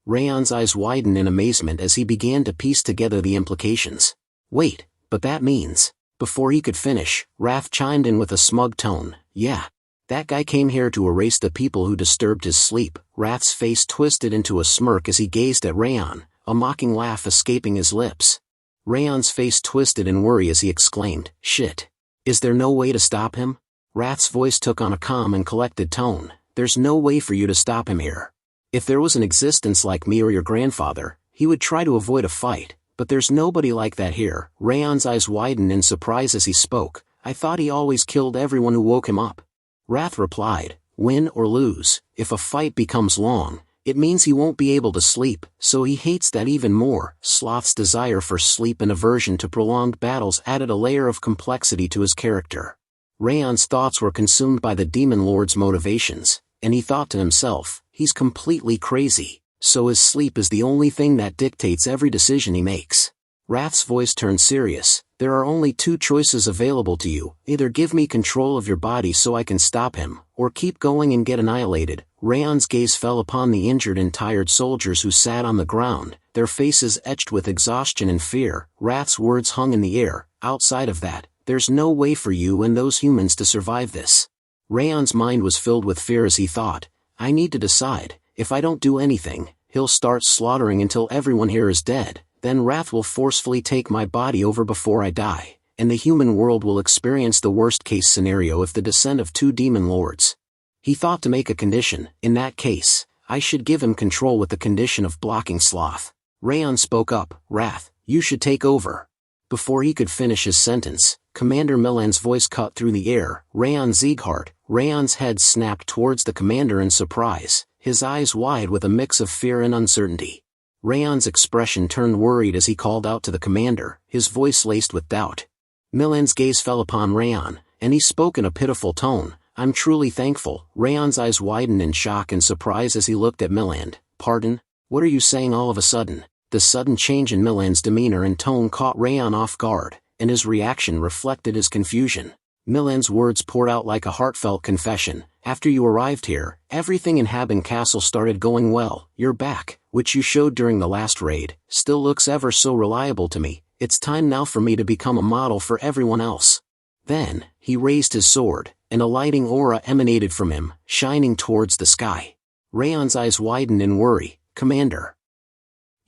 Raon's eyes widened in amazement as he began to piece together the implications. Wait, but that means... Before he could finish, Wrath chimed in with a smug tone, yeah. That guy came here to erase the people who disturbed his sleep. Wrath's face twisted into a smirk as he gazed at Raon, a mocking laugh escaping his lips. Raon's face twisted in worry as he exclaimed, shit. Is there no way to stop him? Wrath's voice took on a calm and collected tone. There's no way for you to stop him here. If there was an existence like me or your grandfather, he would try to avoid a fight. But there's nobody like that here. Raon's eyes widened in surprise as he spoke. I thought he always killed everyone who woke him up. Wrath replied, win or lose, if a fight becomes long, It means he won't be able to sleep, so he hates that even more. Sloth's desire for sleep and aversion to prolonged battles added a layer of complexity to his character. Raon's thoughts were consumed by the Demon Lord's motivations, and he thought to himself, he's completely crazy, so his sleep is the only thing that dictates every decision he makes. Wrath's voice turned serious. There are only two choices available to you, either give me control of your body so I can stop him, or keep going and get annihilated. Raon's gaze fell upon the injured and tired soldiers who sat on the ground, their faces etched with exhaustion and fear. Wrath's words hung in the air. Outside of that, there's no way for you and those humans to survive this. Raon's mind was filled with fear as he thought, I need to decide. If I don't do anything, he'll start slaughtering until everyone here is dead. Then Wrath will forcefully take my body over before I die, and the human world will experience the worst-case scenario if the descent of two demon lords. He thought to make a condition. In that case, I should give him control with the condition of blocking Sloth. Raon spoke up, Wrath, you should take over. Before he could finish his sentence, Commander Milan's voice cut through the air, House Sieghart. Raon's head snapped towards the commander in surprise, his eyes wide with a mix of fear and uncertainty. Raon's expression turned worried as he called out to the commander, his voice laced with doubt. Milan's gaze fell upon Raon, and he spoke in a pitiful tone, I'm truly thankful. Raon's eyes widened in shock and surprise as he looked at Milan. Pardon? What are you saying all of a sudden? The sudden change in Milan's demeanor and tone caught Raon off guard, and his reaction reflected his confusion. Milan's words poured out like a heartfelt confession. After you arrived here, everything in Haben Castle started going well. Your back, which you showed during the last raid, still looks ever so reliable to me. It's time now for me to become a model for everyone else. Then, he raised his sword, and a lighting aura emanated from him, shining towards the sky. Raon's eyes widened in worry. Commander,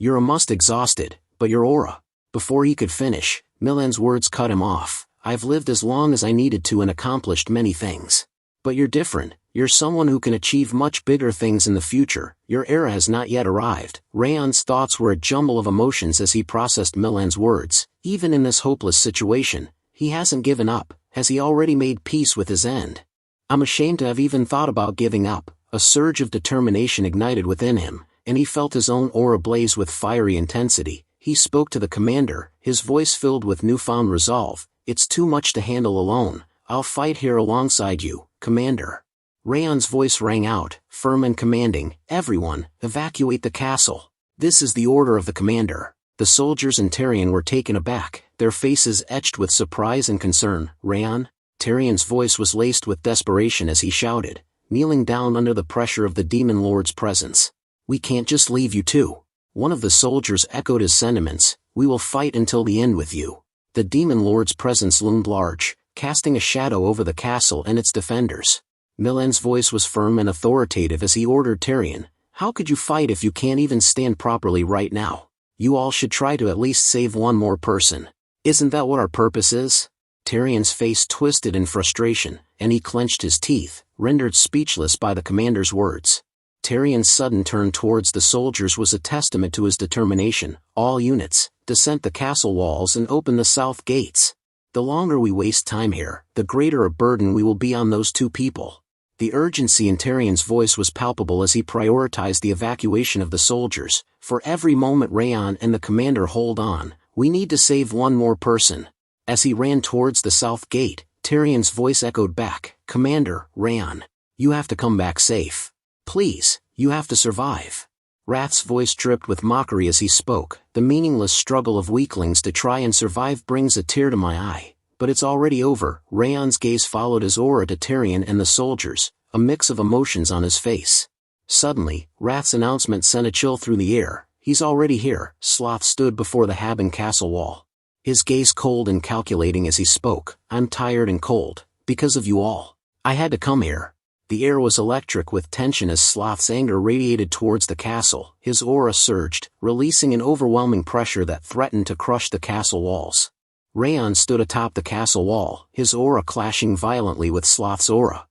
you're almost exhausted, but your aura. Before he could finish, Milan's words cut him off. I've lived as long as I needed to and accomplished many things. But you're different. You're someone who can achieve much bigger things in the future. Your era has not yet arrived. Raon's thoughts were a jumble of emotions as he processed Milan's words. Even in this hopeless situation, he hasn't given up. Has he already made peace with his end? I'm ashamed to have even thought about giving up. A surge of determination ignited within him, and he felt his own aura blaze with fiery intensity. He spoke to the commander, his voice filled with newfound resolve. It's too much to handle alone. I'll fight here alongside you, Commander. Raon's voice rang out, firm and commanding, everyone, evacuate the castle. This is the order of the commander. The soldiers and Tyrion were taken aback, their faces etched with surprise and concern. Raon? Tyrion's voice was laced with desperation as he shouted, kneeling down under the pressure of the Demon Lord's presence. We can't just leave you too. One of the soldiers echoed his sentiments, we will fight until the end with you. The Demon Lord's presence loomed large, casting a shadow over the castle and its defenders. Milan's voice was firm and authoritative as he ordered Tyrion, how could you fight if you can't even stand properly right now? You all should try to at least save one more person. Isn't that what our purpose is? Tyrion's face twisted in frustration, and he clenched his teeth, rendered speechless by the commander's words. Tyrion's sudden turn towards the soldiers was a testament to his determination. All units, descend the castle walls and open the south gates. The longer we waste time here, the greater a burden we will be on those two people. The urgency in Tyrion's voice was palpable as he prioritized the evacuation of the soldiers. For every moment Raon and the commander hold on, we need to save one more person. As he ran towards the south gate, Tyrion's voice echoed back, Commander, Raon, you have to come back safe. Please, you have to survive. Wrath's voice dripped with mockery as he spoke. The meaningless struggle of weaklings to try and survive brings a tear to my eye. But it's already over. Raon's gaze followed his aura to Tyrion and the soldiers, a mix of emotions on his face. Suddenly, Wrath's announcement sent a chill through the air. He's already here. Sloth stood before the Haben castle wall. His gaze cold and calculating as he spoke. I'm tired and cold, because of you all. I had to come here. The air was electric with tension as Sloth's anger radiated towards the castle. His aura surged, releasing an overwhelming pressure that threatened to crush the castle walls. Raon stood atop the castle wall, his aura clashing violently with Sloth's aura.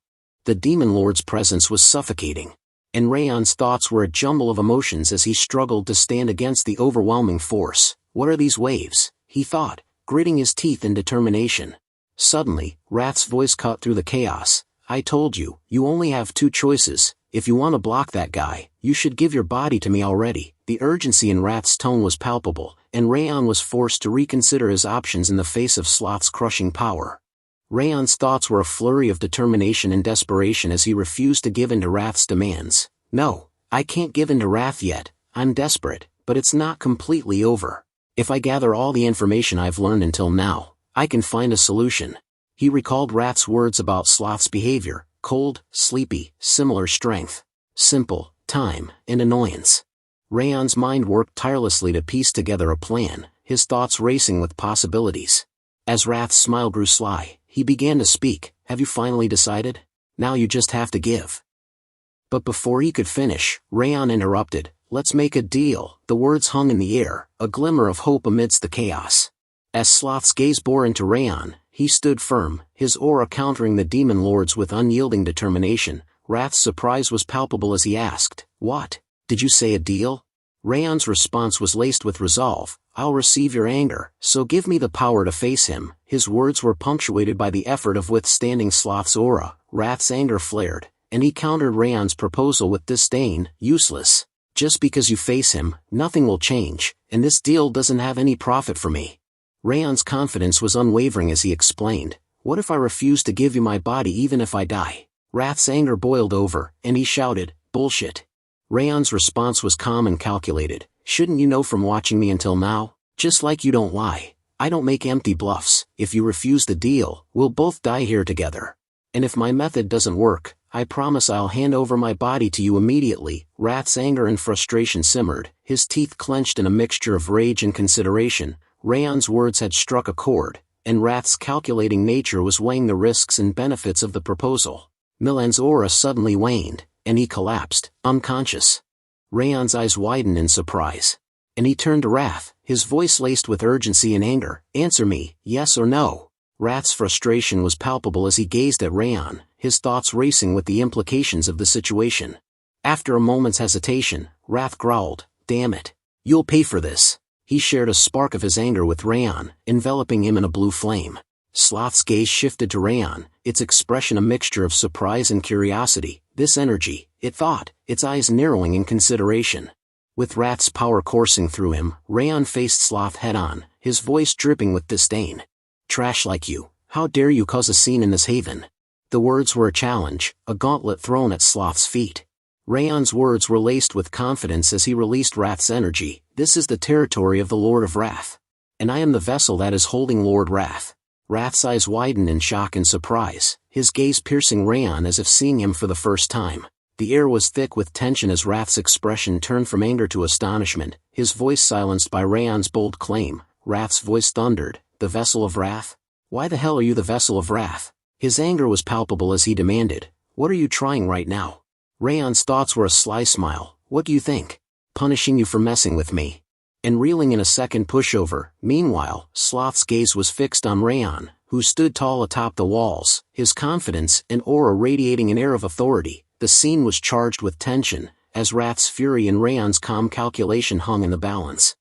The Demon Lord's presence was suffocating, and Raon's thoughts were a jumble of emotions as he struggled to stand against the overwhelming force. What are these waves? He thought, gritting his teeth in determination. Suddenly, Wrath's voice cut through the chaos. I told you, you only have two choices, if you want to block that guy, you should give your body to me already. The urgency in Wrath's tone was palpable, and Raon was forced to reconsider his options in the face of Sloth's crushing power. Raon's thoughts were a flurry of determination and desperation as he refused to give in to Wrath's demands. No, I can't give in to Wrath yet, I'm desperate, but it's not completely over. If I gather all the information I've learned until now, I can find a solution. He recalled Wrath's words about Sloth's behavior: cold, sleepy, similar strength, simple, time, and annoyance. Raon's mind worked tirelessly to piece together a plan, his thoughts racing with possibilities. As Wrath's smile grew sly, he began to speak. Have you finally decided? Now you just have to give. But before he could finish, Raon interrupted. Let's make a deal. The words hung in the air, a glimmer of hope amidst the chaos. As Sloth's gaze bore into Raon, he stood firm, his aura countering the demon lords with unyielding determination. Wrath's surprise was palpable as he asked, "What? Did you say a deal?" Raon's response was laced with resolve. "I'll receive your anger, so give me the power to face him." His words were punctuated by the effort of withstanding Sloth's aura. Wrath's anger flared, and he countered Raon's proposal with disdain. "Useless. Just because you face him, nothing will change, and this deal doesn't have any profit for me." Raon's confidence was unwavering as he explained, "What if I refuse to give you my body even if I die?" Wrath's anger boiled over, and he shouted, "Bullshit." Raon's response was calm and calculated. "Shouldn't you know from watching me until now? Just like you don't lie. I don't make empty bluffs. If you refuse the deal, we'll both die here together. And if my method doesn't work, I promise I'll hand over my body to you immediately." Wrath's anger and frustration simmered, his teeth clenched in a mixture of rage and consideration. Raon's words had struck a chord, and Wrath's calculating nature was weighing the risks and benefits of the proposal. Milan's aura suddenly waned, and he collapsed, unconscious. Raon's eyes widened in surprise. And he turned to Wrath, his voice laced with urgency and anger. "Answer me, yes or no." Wrath's frustration was palpable as he gazed at Raon, his thoughts racing with the implications of the situation. After a moment's hesitation, Wrath growled, "Damn it. You'll pay for this." He shared a spark of his anger with Raon, enveloping him in a blue flame. Sloth's gaze shifted to Raon, its expression a mixture of surprise and curiosity. This energy, it thought, its eyes narrowing in consideration. With Wrath's power coursing through him, Raon faced Sloth head-on, his voice dripping with disdain. "Trash like you, how dare you cause a scene in this haven?" The words were a challenge, a gauntlet thrown at Sloth's feet. Raon's words were laced with confidence as he released Wrath's energy. "This is the territory of the Lord of Wrath. And I am the vessel that is holding Lord Wrath." Wrath's eyes widened in shock and surprise, his gaze piercing Raon as if seeing him for the first time. The air was thick with tension as Wrath's expression turned from anger to astonishment, his voice silenced by Raon's bold claim. Wrath's voice thundered, "The vessel of Wrath? Why the hell are you the vessel of Wrath?" His anger was palpable as he demanded, "What are you trying right now?" Raon's thoughts were a sly smile. "What do you think? Punishing you for messing with me?" And reeling in a second pushover. Meanwhile, Sloth's gaze was fixed on Raon, who stood tall atop the walls, his confidence and aura radiating an air of authority. The scene was charged with tension, as Wrath's fury and Raon's calm calculation hung in the balance.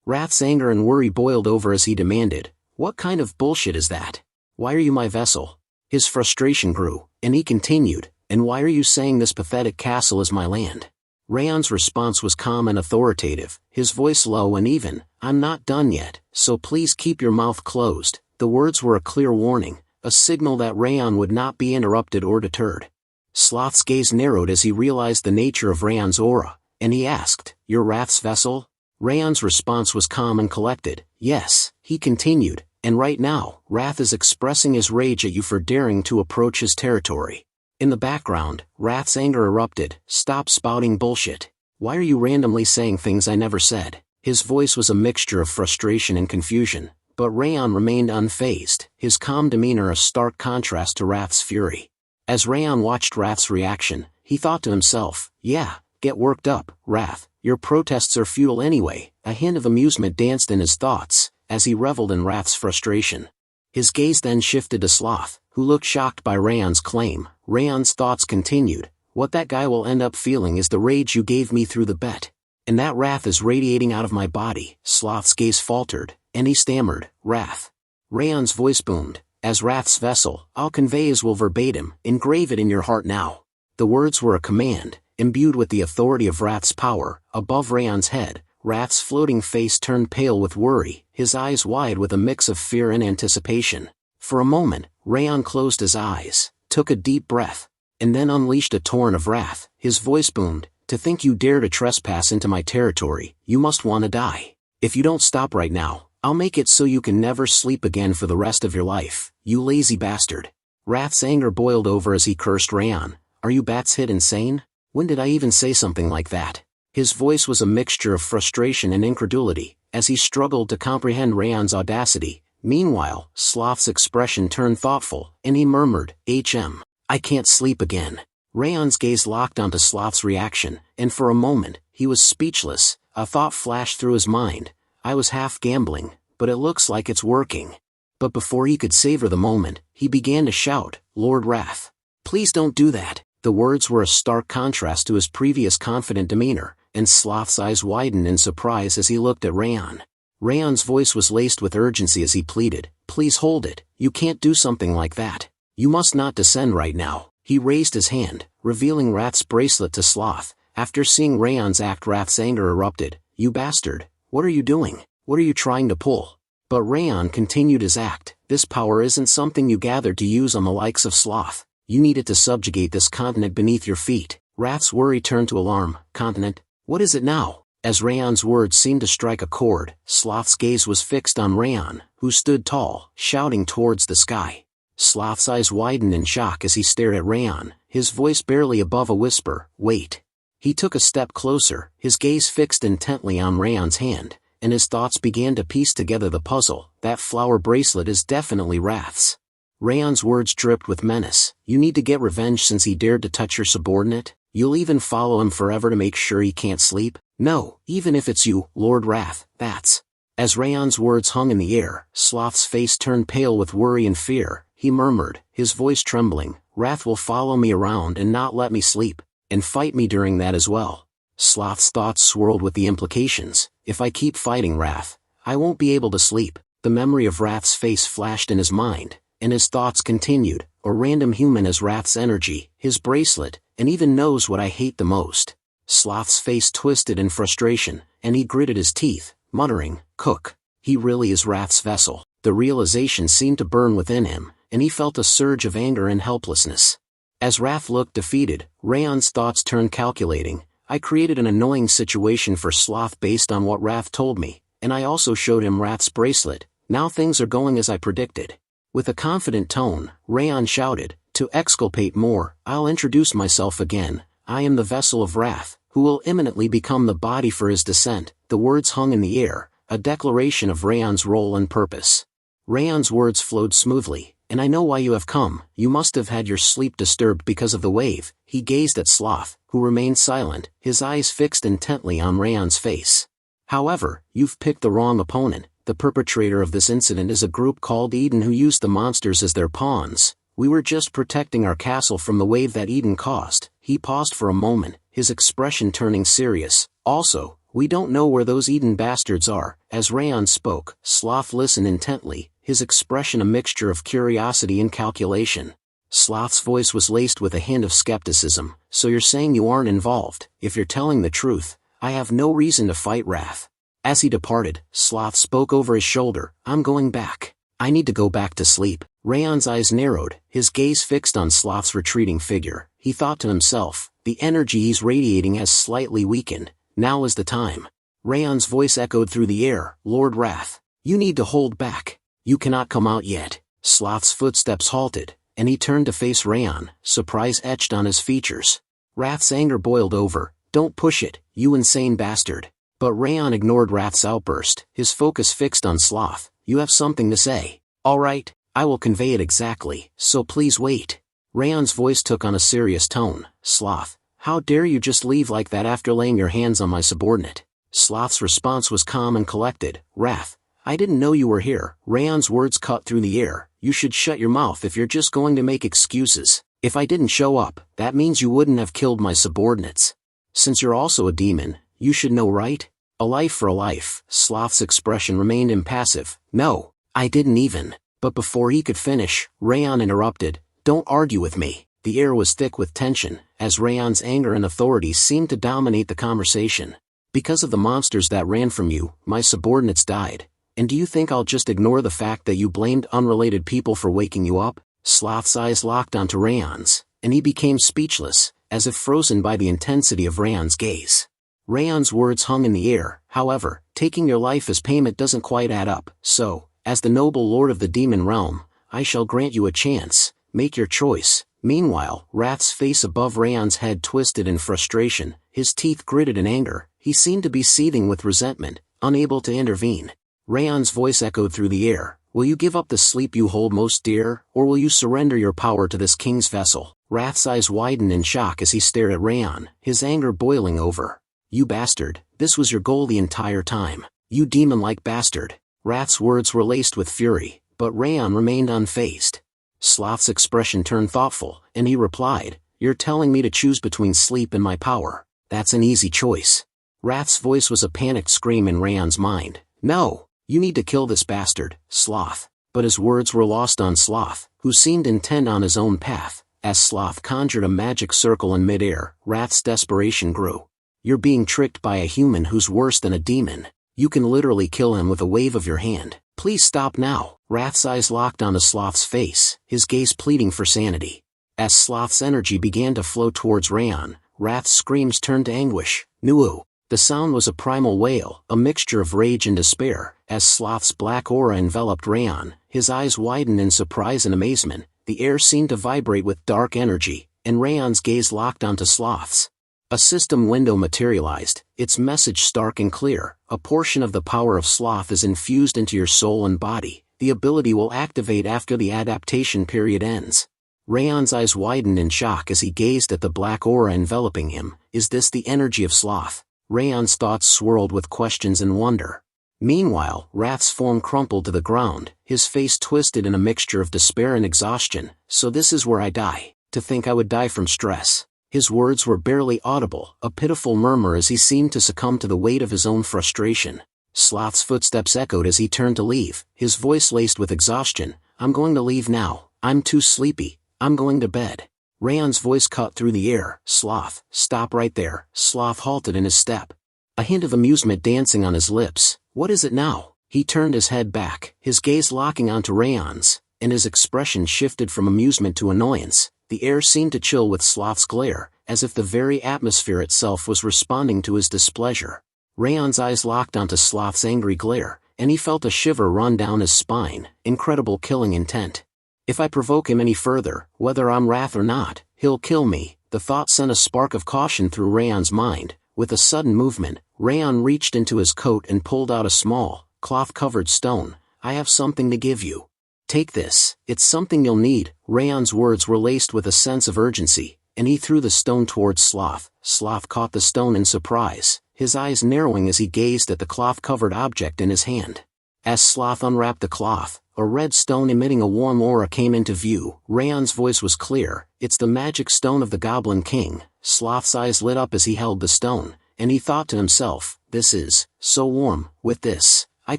Wrath's anger and worry boiled over as he demanded, "What kind of bullshit is that? Why are you my vessel?" His frustration grew, and he continued, "And why are you saying this pathetic castle is my land?" Raon's response was calm and authoritative, his voice low and even. "I'm not done yet, so please keep your mouth closed." The words were a clear warning, a signal that Raon would not be interrupted or deterred. Sloth's gaze narrowed as he realized the nature of Raon's aura, and he asked, "You're Wrath's vessel?" Raon's response was calm and collected. "Yes," he continued, "and right now, Wrath is expressing his rage at you for daring to approach his territory." In the background, Wrath's anger erupted. "Stop spouting bullshit. Why are you randomly saying things I never said?" His voice was a mixture of frustration and confusion, but Raon remained unfazed, his calm demeanor a stark contrast to Wrath's fury. As Raon watched Wrath's reaction, he thought to himself, "Yeah, get worked up, Wrath, your protests are futile anyway." A hint of amusement danced in his thoughts, as he reveled in Wrath's frustration. His gaze then shifted to Sloth, who looked shocked by Raon's claim. Raon's thoughts continued, "What that guy will end up feeling is the rage you gave me through the bet. And that Wrath is radiating out of my body." Sloth's gaze faltered, and he stammered, "Wrath." Raon's voice boomed, "As Wrath's vessel, I'll convey his will verbatim. Engrave it in your heart now." The words were a command, imbued with the authority of Wrath's power. Above Raon's head, Wrath's floating face turned pale with worry, his eyes wide with a mix of fear and anticipation. For a moment, Raon closed his eyes, took a deep breath, and then unleashed a torrent of wrath. His voice boomed, "To think you dare to trespass into my territory, you must want to die. If you don't stop right now, I'll make it so you can never sleep again for the rest of your life, you lazy bastard." Wrath's anger boiled over as he cursed Raon. "Are you bats hit insane? When did I even say something like that?" His voice was a mixture of frustration and incredulity, as he struggled to comprehend Raon's audacity. Meanwhile, Sloth's expression turned thoughtful, and he murmured, I can't sleep again." Raon's gaze locked onto Sloth's reaction, and for a moment, he was speechless. A thought flashed through his mind. "I was half gambling, but it looks like it's working." But before he could savor the moment, he began to shout, "Lord Wrath, please don't do that." The words were a stark contrast to his previous confident demeanor, and Sloth's eyes widened in surprise as he looked at Raon. Raon's voice was laced with urgency as he pleaded, "Please hold it, you can't do something like that. You must not descend right now." He raised his hand, revealing Wrath's bracelet to Sloth. After seeing Raon's act, Wrath's anger erupted. "You bastard, what are you doing? What are you trying to pull?" But Raon continued his act. "This power isn't something you gathered to use on the likes of Sloth. You needed to subjugate this continent beneath your feet." Wrath's worry turned to alarm. "Continent? What is it now?" As Raon's words seemed to strike a chord, Sloth's gaze was fixed on Raon, who stood tall, shouting towards the sky. Sloth's eyes widened in shock as he stared at Raon, his voice barely above a whisper, "Wait." He took a step closer, his gaze fixed intently on Raon's hand, and his thoughts began to piece together the puzzle. "That flower bracelet is definitely Wrath's." Raon's words dripped with menace. "You need to get revenge since he dared to touch your subordinate? You'll even follow him forever to make sure he can't sleep? No, even if it's you, Lord Wrath, that's..." As Raon's words hung in the air, Sloth's face turned pale with worry and fear. He murmured, his voice trembling, "Wrath will follow me around and not let me sleep, and fight me during that as well." Sloth's thoughts swirled with the implications. "If I keep fighting Wrath, I won't be able to sleep." The memory of Wrath's face flashed in his mind, and his thoughts continued. "A random human has Wrath's energy, his bracelet, and even knows what I hate the most." Sloth's face twisted in frustration, and he gritted his teeth, muttering, "Cook. He really is Wrath's vessel." The realization seemed to burn within him, and he felt a surge of anger and helplessness. As Wrath looked defeated, Raon's thoughts turned calculating. "I created an annoying situation for Sloth based on what Wrath told me, and I also showed him Wrath's bracelet. Now things are going as I predicted." With a confident tone, Raon shouted, "To exculpate more, I'll introduce myself again. I am the vessel of Wrath, who will imminently become the body for his descent." The words hung in the air, a declaration of Raon's role and purpose. Raon's words flowed smoothly. "And I know why you have come. You must have had your sleep disturbed because of the wave." He gazed at Sloth, who remained silent, his eyes fixed intently on Raon's face. "However, you've picked the wrong opponent. The perpetrator of this incident is a group called Eden who used the monsters as their pawns. We were just protecting our castle from the wave that Eden caused." He paused for a moment, his expression turning serious. "Also, we don't know where those Eden bastards are." As Raon spoke, Sloth listened intently, his expression a mixture of curiosity and calculation. Sloth's voice was laced with a hint of skepticism. "So you're saying you aren't involved? If you're telling the truth, I have no reason to fight Wrath." As he departed, Sloth spoke over his shoulder, "I'm going back. I need to go back to sleep." Raon's eyes narrowed, his gaze fixed on Sloth's retreating figure. He thought to himself, "The energy he's radiating has slightly weakened. Now is the time." Raon's voice echoed through the air, "Lord Wrath, you need to hold back. You cannot come out yet." Sloth's footsteps halted, and he turned to face Raon, surprise etched on his features. Wrath's anger boiled over. "Don't push it, you insane bastard." But Raon ignored Wrath's outburst, his focus fixed on Sloth. "You have something to say. All right, I will convey it exactly, so please wait." Raon's voice took on a serious tone. "Sloth, how dare you just leave like that after laying your hands on my subordinate?" Sloth's response was calm and collected. "Wrath, I didn't know you were here." Raon's words cut through the air. "You should shut your mouth if you're just going to make excuses. If I didn't show up, that means you wouldn't have killed my subordinates. Since you're also a demon, you should know, right? A life for a life." Sloth's expression remained impassive. "No, I didn't even." But before he could finish, Raon interrupted. "Don't argue with me. The air was thick with tension, as Raon's anger and authority seemed to dominate the conversation. Because of the monsters that ran from you, my subordinates died. And do you think I'll just ignore the fact that you blamed unrelated people for waking you up? Sloth's eyes locked onto Raon's, and he became speechless, as if frozen by the intensity of Raon's gaze. Raon's words hung in the air. However, taking your life as payment doesn't quite add up, so, as the noble lord of the demon realm, I shall grant you a chance. Make your choice. Meanwhile, Wrath's face above Raon's head twisted in frustration, his teeth gritted in anger. He seemed to be seething with resentment, unable to intervene. Raon's voice echoed through the air. Will you give up the sleep you hold most dear, or will you surrender your power to this king's vessel? Wrath's eyes widened in shock as he stared at Raon, his anger boiling over. You bastard, this was your goal the entire time. You demon-like bastard. Wrath's words were laced with fury, but Raon remained unfazed. Sloth's expression turned thoughtful, and he replied, You're telling me to choose between sleep and my power. That's an easy choice. Wrath's voice was a panicked scream in Raon's mind. No, you need to kill this bastard, Sloth. But his words were lost on Sloth, who seemed intent on his own path. As Sloth conjured a magic circle in midair, Wrath's desperation grew. You're being tricked by a human who's worse than a demon. You can literally kill him with a wave of your hand. Please stop now. Wrath's eyes locked onto Sloth's face, his gaze pleading for sanity. As Sloth's energy began to flow towards Raon, Wrath's screams turned to anguish. Nuo. The sound was a primal wail, a mixture of rage and despair. As Sloth's black aura enveloped Raon, his eyes widened in surprise and amazement. The air seemed to vibrate with dark energy, and Raon's gaze locked onto Sloth's. A system window materialized, its message stark and clear. A portion of the power of Sloth is infused into your soul and body. The ability will activate after the adaptation period ends. Raon's eyes widened in shock as he gazed at the black aura enveloping him. Is this the energy of Sloth? Raon's thoughts swirled with questions and wonder. Meanwhile, Wrath's form crumpled to the ground, his face twisted in a mixture of despair and exhaustion. So this is where I die. To think I would die from stress. His words were barely audible, a pitiful murmur as he seemed to succumb to the weight of his own frustration. Sloth's footsteps echoed as he turned to leave, his voice laced with exhaustion. I'm going to leave now. I'm too sleepy. I'm going to bed. Raon's voice cut through the air. Sloth, stop right there. Sloth halted in his step. A hint of amusement dancing on his lips. What is it now? He turned his head back, his gaze locking onto Raon's, and his expression shifted from amusement to annoyance. The air seemed to chill with Sloth's glare, as if the very atmosphere itself was responding to his displeasure. Raon's eyes locked onto Sloth's angry glare, and he felt a shiver run down his spine. Incredible killing intent. If I provoke him any further, whether I'm Wrath or not, he'll kill me. The thought sent a spark of caution through Raon's mind. With a sudden movement, Raon reached into his coat and pulled out a small, cloth-covered stone. I have something to give you. Take this, it's something you'll need. Raon's words were laced with a sense of urgency, and he threw the stone towards Sloth. Sloth caught the stone in surprise, his eyes narrowing as he gazed at the cloth-covered object in his hand. As Sloth unwrapped the cloth, a red stone emitting a warm aura came into view. Raon's voice was clear. It's the magic stone of the Goblin King. Sloth's eyes lit up as he held the stone, and he thought to himself, this is so warm. With this, I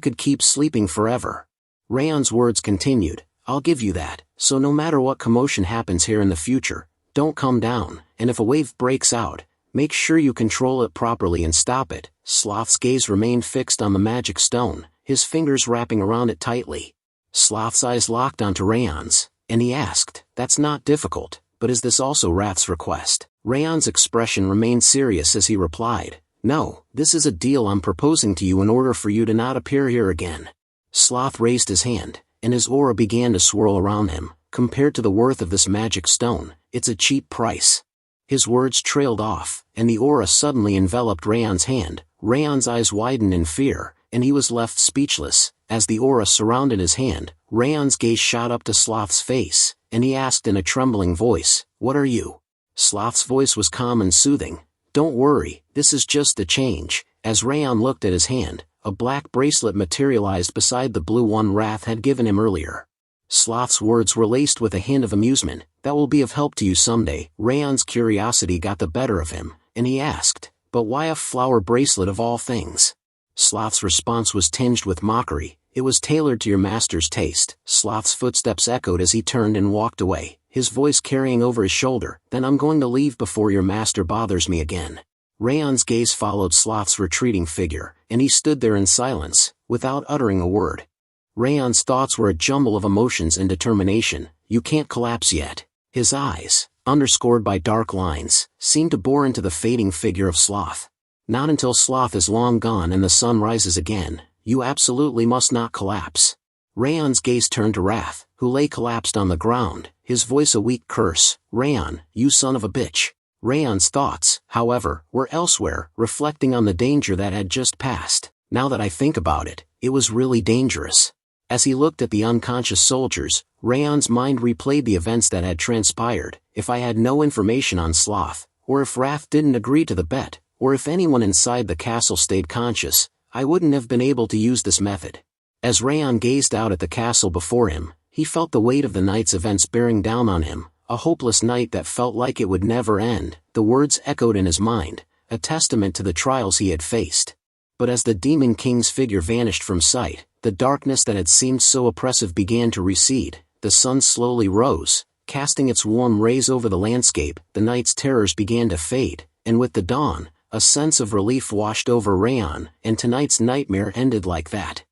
could keep sleeping forever. Raon's words continued, I'll give you that, so no matter what commotion happens here in the future, don't come down, and if a wave breaks out, make sure you control it properly and stop it. Sloth's gaze remained fixed on the magic stone, his fingers wrapping around it tightly. Sloth's eyes locked onto Raon's, and he asked, that's not difficult, but is this also Wrath's request? Raon's expression remained serious as he replied, no, this is a deal I'm proposing to you in order for you to not appear here again. Sloth raised his hand, and his aura began to swirl around him. Compared to the worth of this magic stone, it's a cheap price. His words trailed off, and the aura suddenly enveloped Raon's hand. Raon's eyes widened in fear, and he was left speechless. As the aura surrounded his hand, Raon's gaze shot up to Sloth's face, and he asked in a trembling voice, what are you? Sloth's voice was calm and soothing. Don't worry, this is just the change. As Raon looked at his hand, a black bracelet materialized beside the blue one Wrath had given him earlier. Sloth's words were laced with a hint of amusement. That will be of help to you someday. Raon's curiosity got the better of him, and he asked, but why a flower bracelet of all things? Sloth's response was tinged with mockery. It was tailored to your master's taste. Sloth's footsteps echoed as he turned and walked away, his voice carrying over his shoulder. Then I'm going to leave before your master bothers me again. Raon's gaze followed Sloth's retreating figure, and he stood there in silence, without uttering a word. Raon's thoughts were a jumble of emotions and determination. You can't collapse yet. His eyes, underscored by dark lines, seemed to bore into the fading figure of Sloth. Not until Sloth is long gone and the sun rises again. You absolutely must not collapse. Raon's gaze turned to Wrath, who lay collapsed on the ground, his voice a weak curse. Raon, you son of a bitch. Raon's thoughts, however, were elsewhere, reflecting on the danger that had just passed. Now that I think about it, it was really dangerous. As he looked at the unconscious soldiers, Raon's mind replayed the events that had transpired. If I had no information on Sloth, or if Wrath didn't agree to the bet, or if anyone inside the castle stayed conscious, I wouldn't have been able to use this method. As Raon gazed out at the castle before him, he felt the weight of the night's events bearing down on him, a hopeless night that felt like it would never end. The words echoed in his mind, a testament to the trials he had faced. But as the Demon King's figure vanished from sight, the darkness that had seemed so oppressive began to recede. The sun slowly rose, casting its warm rays over the landscape. The night's terrors began to fade, and with the dawn, a sense of relief washed over Raon, and tonight's nightmare ended like that.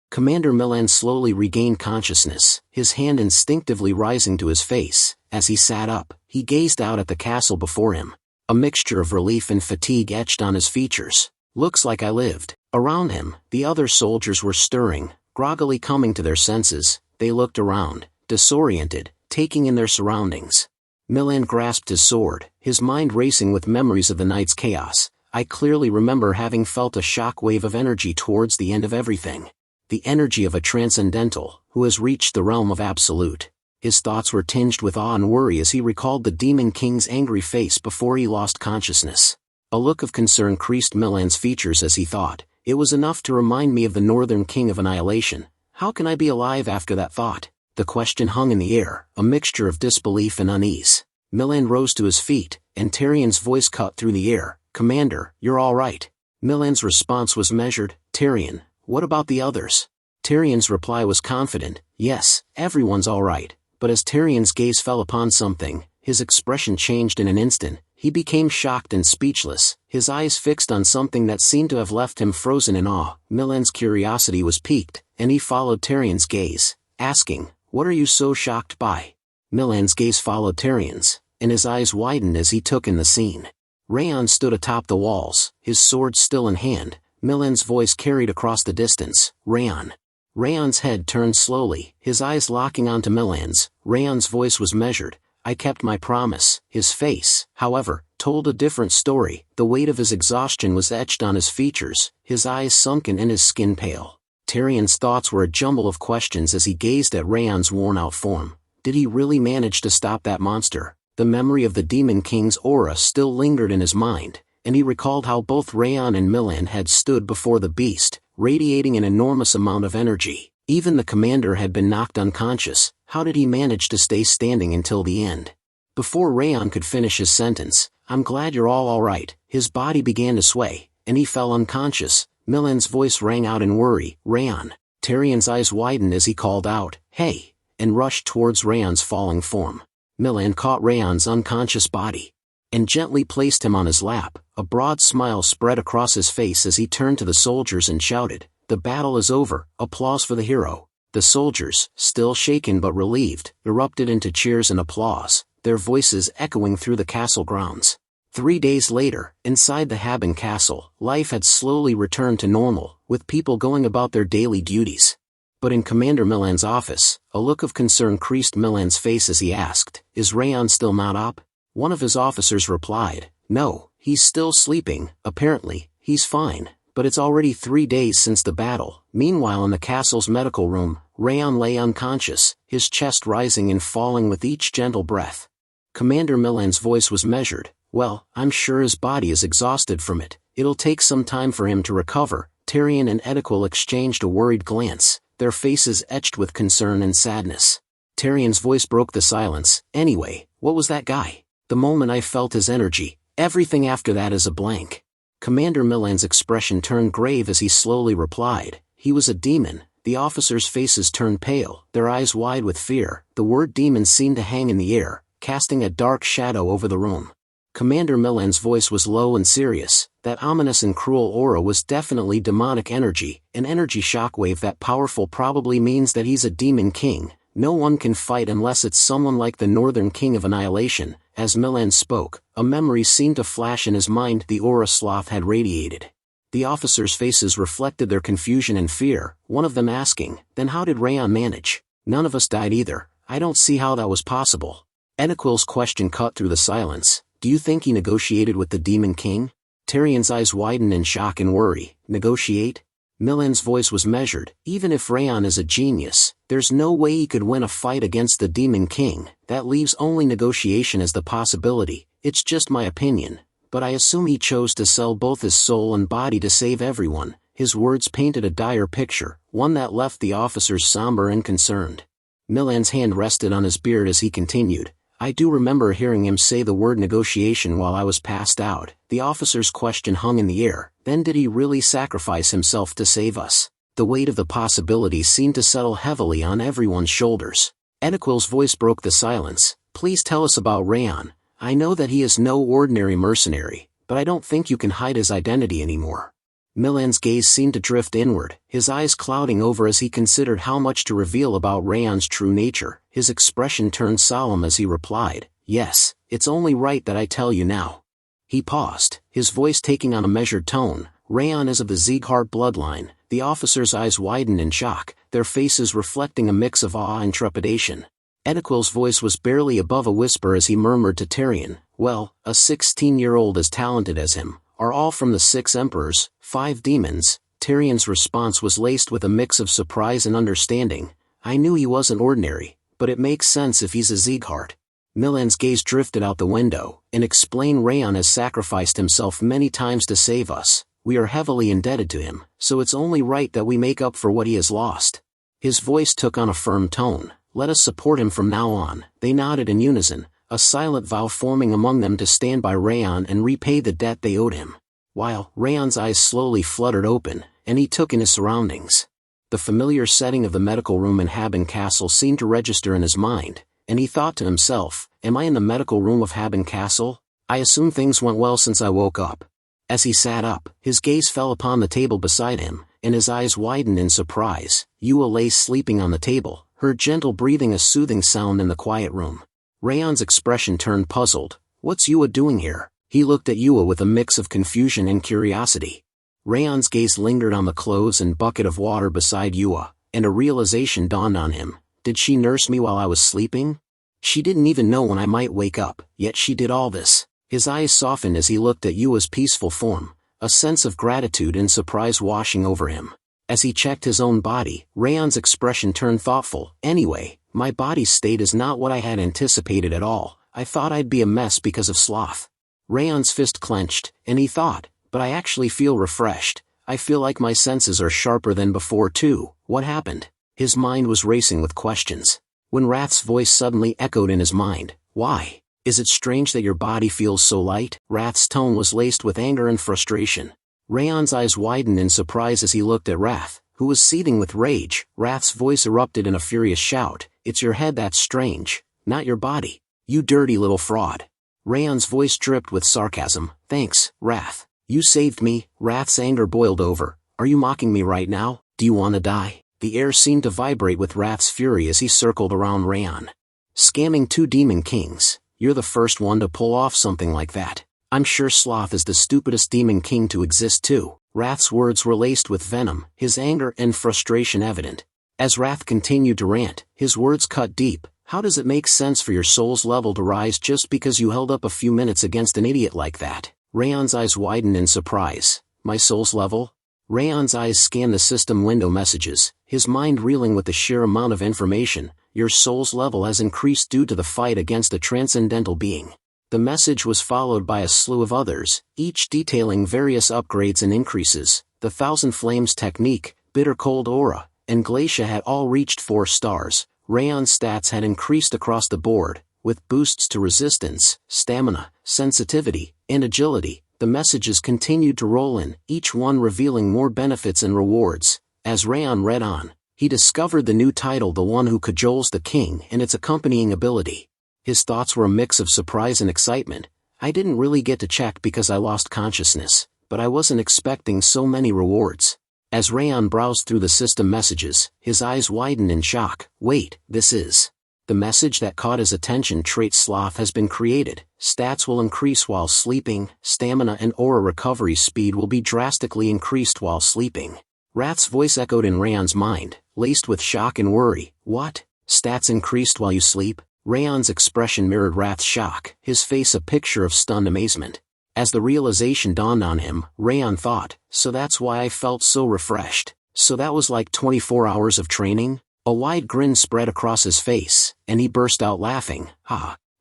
Commander Milan slowly regained consciousness, his hand instinctively rising to his face. As he sat up, he gazed out at the castle before him. A mixture of relief and fatigue etched on his features. Looks like I lived. Around him, the other soldiers were stirring, groggily coming to their senses. They looked around, disoriented, taking in their surroundings. Milan grasped his sword, his mind racing with memories of the night's chaos. I clearly remember having felt a shockwave of energy towards the end of everything. The energy of a transcendental, who has reached the realm of absolute. His thoughts were tinged with awe and worry as he recalled the Demon King's angry face before he lost consciousness. A look of concern creased Milan's features as he thought, it was enough to remind me of the Northern King of Annihilation. How can I be alive after that thought? The question hung in the air, a mixture of disbelief and unease. Milan rose to his feet, and Tyrion's voice cut through the air. Commander, you're all right. Milan's response was measured. Tyrion, what about the others? Tyrion's reply was confident. Yes, everyone's all right. But as Tyrion's gaze fell upon something, his expression changed in an instant. He became shocked and speechless, his eyes fixed on something that seemed to have left him frozen in awe. Milan's curiosity was piqued, and he followed Tyrion's gaze, asking, what are you so shocked by? Milan's gaze followed Tyrion's, and his eyes widened as he took in the scene. Raon stood atop the walls, his sword still in hand. Milan's voice carried across the distance. Raon. Raon's head turned slowly, his eyes locking onto Milan's. Raon's voice was measured. I kept my promise. His face, however, told a different story. The weight of his exhaustion was etched on his features, his eyes sunken and his skin pale. Tyrion's thoughts were a jumble of questions as he gazed at Raon's worn-out form. Did he really manage to stop that monster? The memory of the Demon King's aura still lingered in his mind, and he recalled how both Raon and Milan had stood before the beast, radiating an enormous amount of energy. Even the commander had been knocked unconscious. How did he manage to stay standing until the end? Before Raon could finish his sentence, I'm glad you're all right. His body began to sway, and he fell unconscious. Milan's voice rang out in worry. Raon. Tyrion's eyes widened as he called out, hey, and rushed towards Raon's falling form. Milan caught Raon's unconscious body and gently placed him on his lap. A broad smile spread across his face as he turned to the soldiers and shouted, the battle is over, applause for the hero. The soldiers, still shaken but relieved, erupted into cheers and applause, their voices echoing through the castle grounds. 3 days later, inside the Haben castle, life had slowly returned to normal, with people going about their daily duties. But in Commander Milan's office, a look of concern creased Milan's face as he asked, is Raon still not up? One of his officers replied, no, he's still sleeping. Apparently, he's fine, but it's already 3 days since the battle. Meanwhile in the castle's medical room, Raon lay unconscious, his chest rising and falling with each gentle breath. Commander Milan's voice was measured. Well, I'm sure his body is exhausted from it. It'll take some time for him to recover. Tyrion and Edequil exchanged a worried glance, their faces etched with concern and sadness. Tyrion's voice broke the silence. Anyway, what was that guy? The moment I felt his energy, everything after that is a blank. Commander Milan's expression turned grave as he slowly replied, he was a demon, The officers' faces turned pale, their eyes wide with fear. The word demon seemed to hang in the air, casting a dark shadow over the room. Commander Milan's voice was low and serious. That ominous and cruel aura was definitely demonic energy, an energy shockwave that powerful probably means that he's a demon king. No one can fight unless it's someone like the Northern King of Annihilation. As Milan spoke, a memory seemed to flash in his mind. The aura Sloth had radiated. The officers' faces reflected their confusion and fear, one of them asking, "Then how did Raon manage? None of us died either. I don't see how that was possible." Enequil's question cut through the silence. "Do you think he negotiated with the Demon King?" Tyrion's eyes widened in shock and worry. "Negotiate?" Milan's voice was measured. "Even if Raon is a genius, there's no way he could win a fight against the Demon King. That leaves only negotiation as the possibility. It's just my opinion, but I assume he chose to sell both his soul and body to save everyone." His words painted a dire picture, one that left the officers somber and concerned. Milan's hand rested on his beard as he continued. "I do remember hearing him say the word negotiation while I was passed out." The officer's question hung in the air. Then did he really sacrifice himself to save us? The weight of the possibility seemed to settle heavily on everyone's shoulders. Enequil's voice broke the silence. "Please tell us about Raon. I know that he is no ordinary mercenary, but I don't think you can hide his identity anymore." Milan's gaze seemed to drift inward, his eyes clouding over as he considered how much to reveal about Raon's true nature. His expression turned solemn as he replied, "Yes, it's only right that I tell you now." He paused, his voice taking on a measured tone. "Raon is of the Sieghart bloodline." The officers' eyes widened in shock, their faces reflecting a mix of awe and trepidation. Enequil's voice was barely above a whisper as he murmured to Tyrion, "Well, a 16-year-old as talented as him, are all from the 6 emperors, 5 demons." Tyrion's response was laced with a mix of surprise and understanding. "I knew he wasn't ordinary, but it makes sense if he's a Sieghart." Milan's gaze drifted out the window. "And explain Raon has sacrificed himself many times to save us. We are heavily indebted to him, so it's only right that we make up for what he has lost." His voice took on a firm tone. "Let us support him from now on." They nodded in unison, a silent vow forming among them to stand by Raon and repay the debt they owed him. While Raon's eyes slowly fluttered open, and he took in his surroundings. The familiar setting of the medical room in Haben Castle seemed to register in his mind, and he thought to himself, "Am I in the medical room of Haben Castle? I assume things went well since I woke up." As he sat up, his gaze fell upon the table beside him, and his eyes widened in surprise. Yua lay sleeping on the table, her gentle breathing a soothing sound in the quiet room. Raon's expression turned puzzled. "What's Yua doing here?" He looked at Yua with a mix of confusion and curiosity. Raon's gaze lingered on the clothes and bucket of water beside Yua, and a realization dawned on him. Did she nurse me while I was sleeping? She didn't even know when I might wake up, yet she did all this. His eyes softened as he looked at Yua's peaceful form, a sense of gratitude and surprise washing over him. As he checked his own body, Raon's expression turned thoughtful. "Anyway, my body's state is not what I had anticipated at all. I thought I'd be a mess because of sloth." Raon's fist clenched, and he thought, "But I actually feel refreshed. I feel like my senses are sharper than before too. What happened?" His mind was racing with questions. When Wrath's voice suddenly echoed in his mind, "Why? Is it strange that your body feels so light?" Wrath's tone was laced with anger and frustration. Raon's eyes widened in surprise as he looked at Wrath, who was seething with rage. Wrath's voice erupted in a furious shout, "It's your head that's strange, not your body. You dirty little fraud." Raon's voice dripped with sarcasm. "Thanks, Wrath. You saved me." Wrath's anger boiled over. "Are you mocking me right now? Do you want to die?" The air seemed to vibrate with Wrath's fury as he circled around Raon. "Scamming 2 demon kings. You're the first one to pull off something like that. I'm sure Sloth is the stupidest demon king to exist too." Wrath's words were laced with venom, his anger and frustration evident. As Wrath continued to rant, his words cut deep. "How does it make sense for your soul's level to rise just because you held up a few minutes against an idiot like that?" Raon's eyes widened in surprise. "My soul's level?" Raon's eyes scanned the system window messages, his mind reeling with the sheer amount of information. "Your soul's level has increased due to the fight against a transcendental being." The message was followed by a slew of others, each detailing various upgrades and increases. The Thousand Flames technique, Bitter Cold Aura, and Glacia had all reached 4 stars. Raon's stats had increased across the board, with boosts to resistance, stamina, sensitivity, and agility. The messages continued to roll in, each one revealing more benefits and rewards. As Raon read on, He discovered the new title, The One Who Cajoles the King, and its accompanying ability. His thoughts were a mix of surprise and excitement. I didn't really get to check because I lost consciousness, but I wasn't expecting so many rewards. As Raon browsed through the system messages, his eyes widened in shock. Wait, this is... The message that caught his attention: trait sloth has been created. Stats will increase while sleeping. Stamina and aura recovery speed will be drastically increased while sleeping. Rath's voice echoed in Raon's mind, laced with shock and worry. What? Stats increased while you sleep? Raon's expression mirrored Rath's shock, his face a picture of stunned amazement. As the realization dawned on him, Raon thought, so that's why I felt so refreshed. So that was like 24 hours of training? A wide grin spread across his face, and he burst out laughing.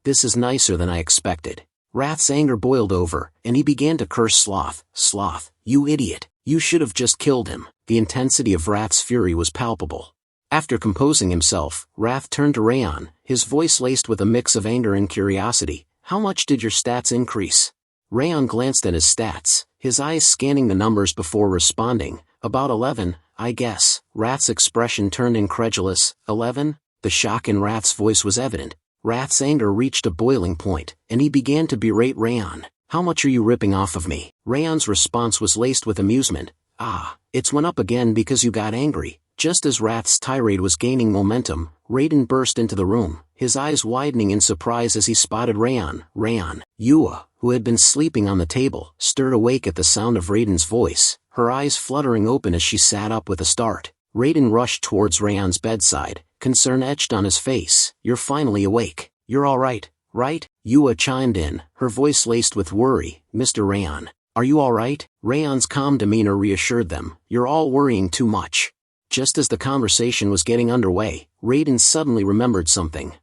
This is nicer than I expected. Rath's anger boiled over, and he began to curse Sloth. Sloth, you idiot, you should have just killed him. The intensity of Rath's fury was palpable. After composing himself, Rath turned to Raon, his voice laced with a mix of anger and curiosity. How much did your stats increase? Raon glanced at his stats, his eyes scanning the numbers before responding. About 11, I guess. Rath's expression turned incredulous. 11? The shock in Rath's voice was evident. Rath's anger reached a boiling point, and he began to berate Raon. How much are you ripping off of me? Raon's response was laced with amusement. It's went up again because you got angry. Just as Rath's tirade was gaining momentum, Raiden burst into the room, his eyes widening in surprise as he spotted Raon. Raon. Yua, who had been sleeping on the table, stirred awake at the sound of Raiden's voice, her eyes fluttering open as she sat up with a start. Raiden rushed towards Raon's bedside, concern etched on his face. You're finally awake. You're all right, right? Yua chimed in, her voice laced with worry. Mr. Raon, are you all right? Raon's calm demeanor reassured them. You're all worrying too much. Just as the conversation was getting underway, Raiden suddenly remembered something.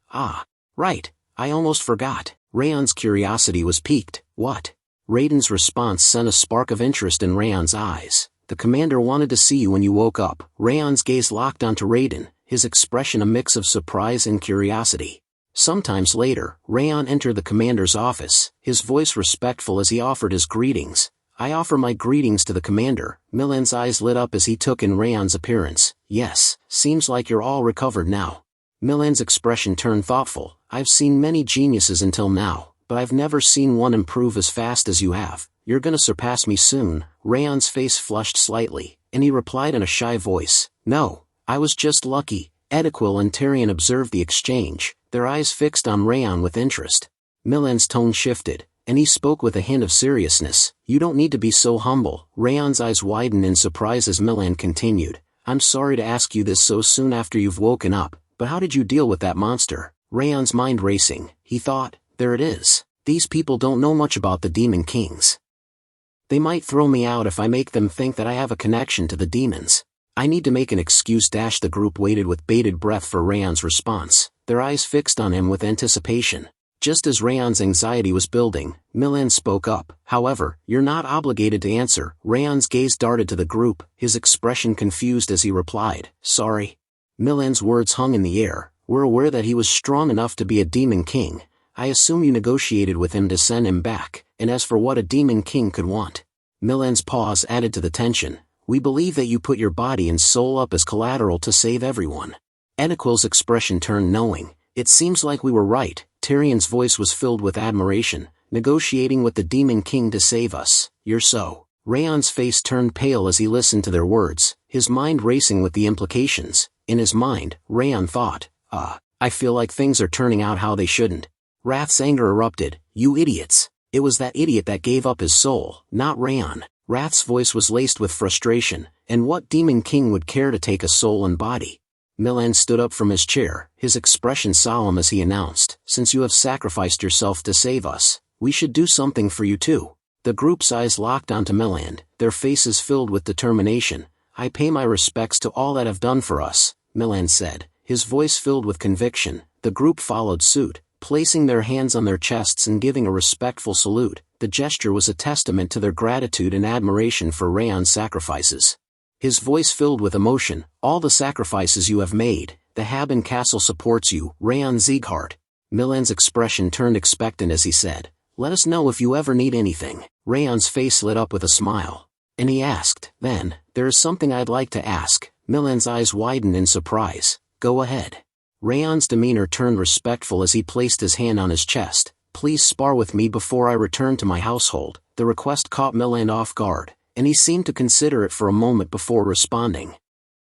Right, I almost forgot. Raon's curiosity was piqued. What? Raiden's response sent a spark of interest in Raon's eyes. The commander wanted to see you when you woke up. Raon's gaze locked onto Raiden, his expression a mix of surprise and curiosity. Sometimes later, Raon entered the commander's office, his voice respectful as he offered his greetings. I offer my greetings to the commander. Milan's eyes lit up as he took in Raon's appearance. Yes, seems like you're all recovered now. Milan's expression turned thoughtful. I've seen many geniuses until now, but I've never seen one improve as fast as you have. You're gonna surpass me soon. Raon's face flushed slightly, and he replied in a shy voice. No, I was just lucky. Ediquil and Tyrion observed the exchange, their eyes fixed on Raon with interest. Milan's tone shifted, and he spoke with a hint of seriousness. You don't need to be so humble. Raon's eyes widened in surprise as Milan continued. I'm sorry to ask you this so soon after you've woken up, but how did you deal with that monster? Raon's mind racing, he thought, there it is. These people don't know much about the Demon Kings. They might throw me out if I make them think that I have a connection to the demons. I need to make an excuse. The group waited with bated breath for Raon's response, their eyes fixed on him with anticipation. Just as Raon's anxiety was building, Milan spoke up. However, you're not obligated to answer. Raon's gaze darted to the group, his expression confused as he replied, sorry. Milan's words hung in the air. We're aware that he was strong enough to be a demon king. I assume you negotiated with him to send him back, and as for what a demon king could want. Milan's pause added to the tension. We believe that you put your body and soul up as collateral to save everyone. Ediquil's expression turned knowing. It seems like we were right. Tyrion's voice was filled with admiration. Negotiating with the Demon King to save us. You're so. Raon's face turned pale as he listened to their words, his mind racing with the implications. In his mind, Raon thought, I feel like things are turning out how they shouldn't. Rath's anger erupted. You idiots. It was that idiot that gave up his soul, not Raon. Rath's voice was laced with frustration, and what Demon King would care to take a soul and body? Milan stood up from his chair, his expression solemn as he announced, since you have sacrificed yourself to save us, we should do something for you too. The group's eyes locked onto Milan, their faces filled with determination. I pay my respects to all that have done for us, Milan said, his voice filled with conviction. The group followed suit, placing their hands on their chests and giving a respectful salute. The gesture was a testament to their gratitude and admiration for Raon's sacrifices. His voice filled with emotion. All the sacrifices you have made, the Haben Castle supports you, Raon Sieghart. Milan's expression turned expectant as he said, let us know if you ever need anything. Raon's face lit up with a smile. And he asked, then, there is something I'd like to ask. Milan's eyes widened in surprise. Go ahead. Raon's demeanor turned respectful as he placed his hand on his chest. Please spar with me before I return to my household. The request caught Milan off guard, and he seemed to consider it for a moment before responding.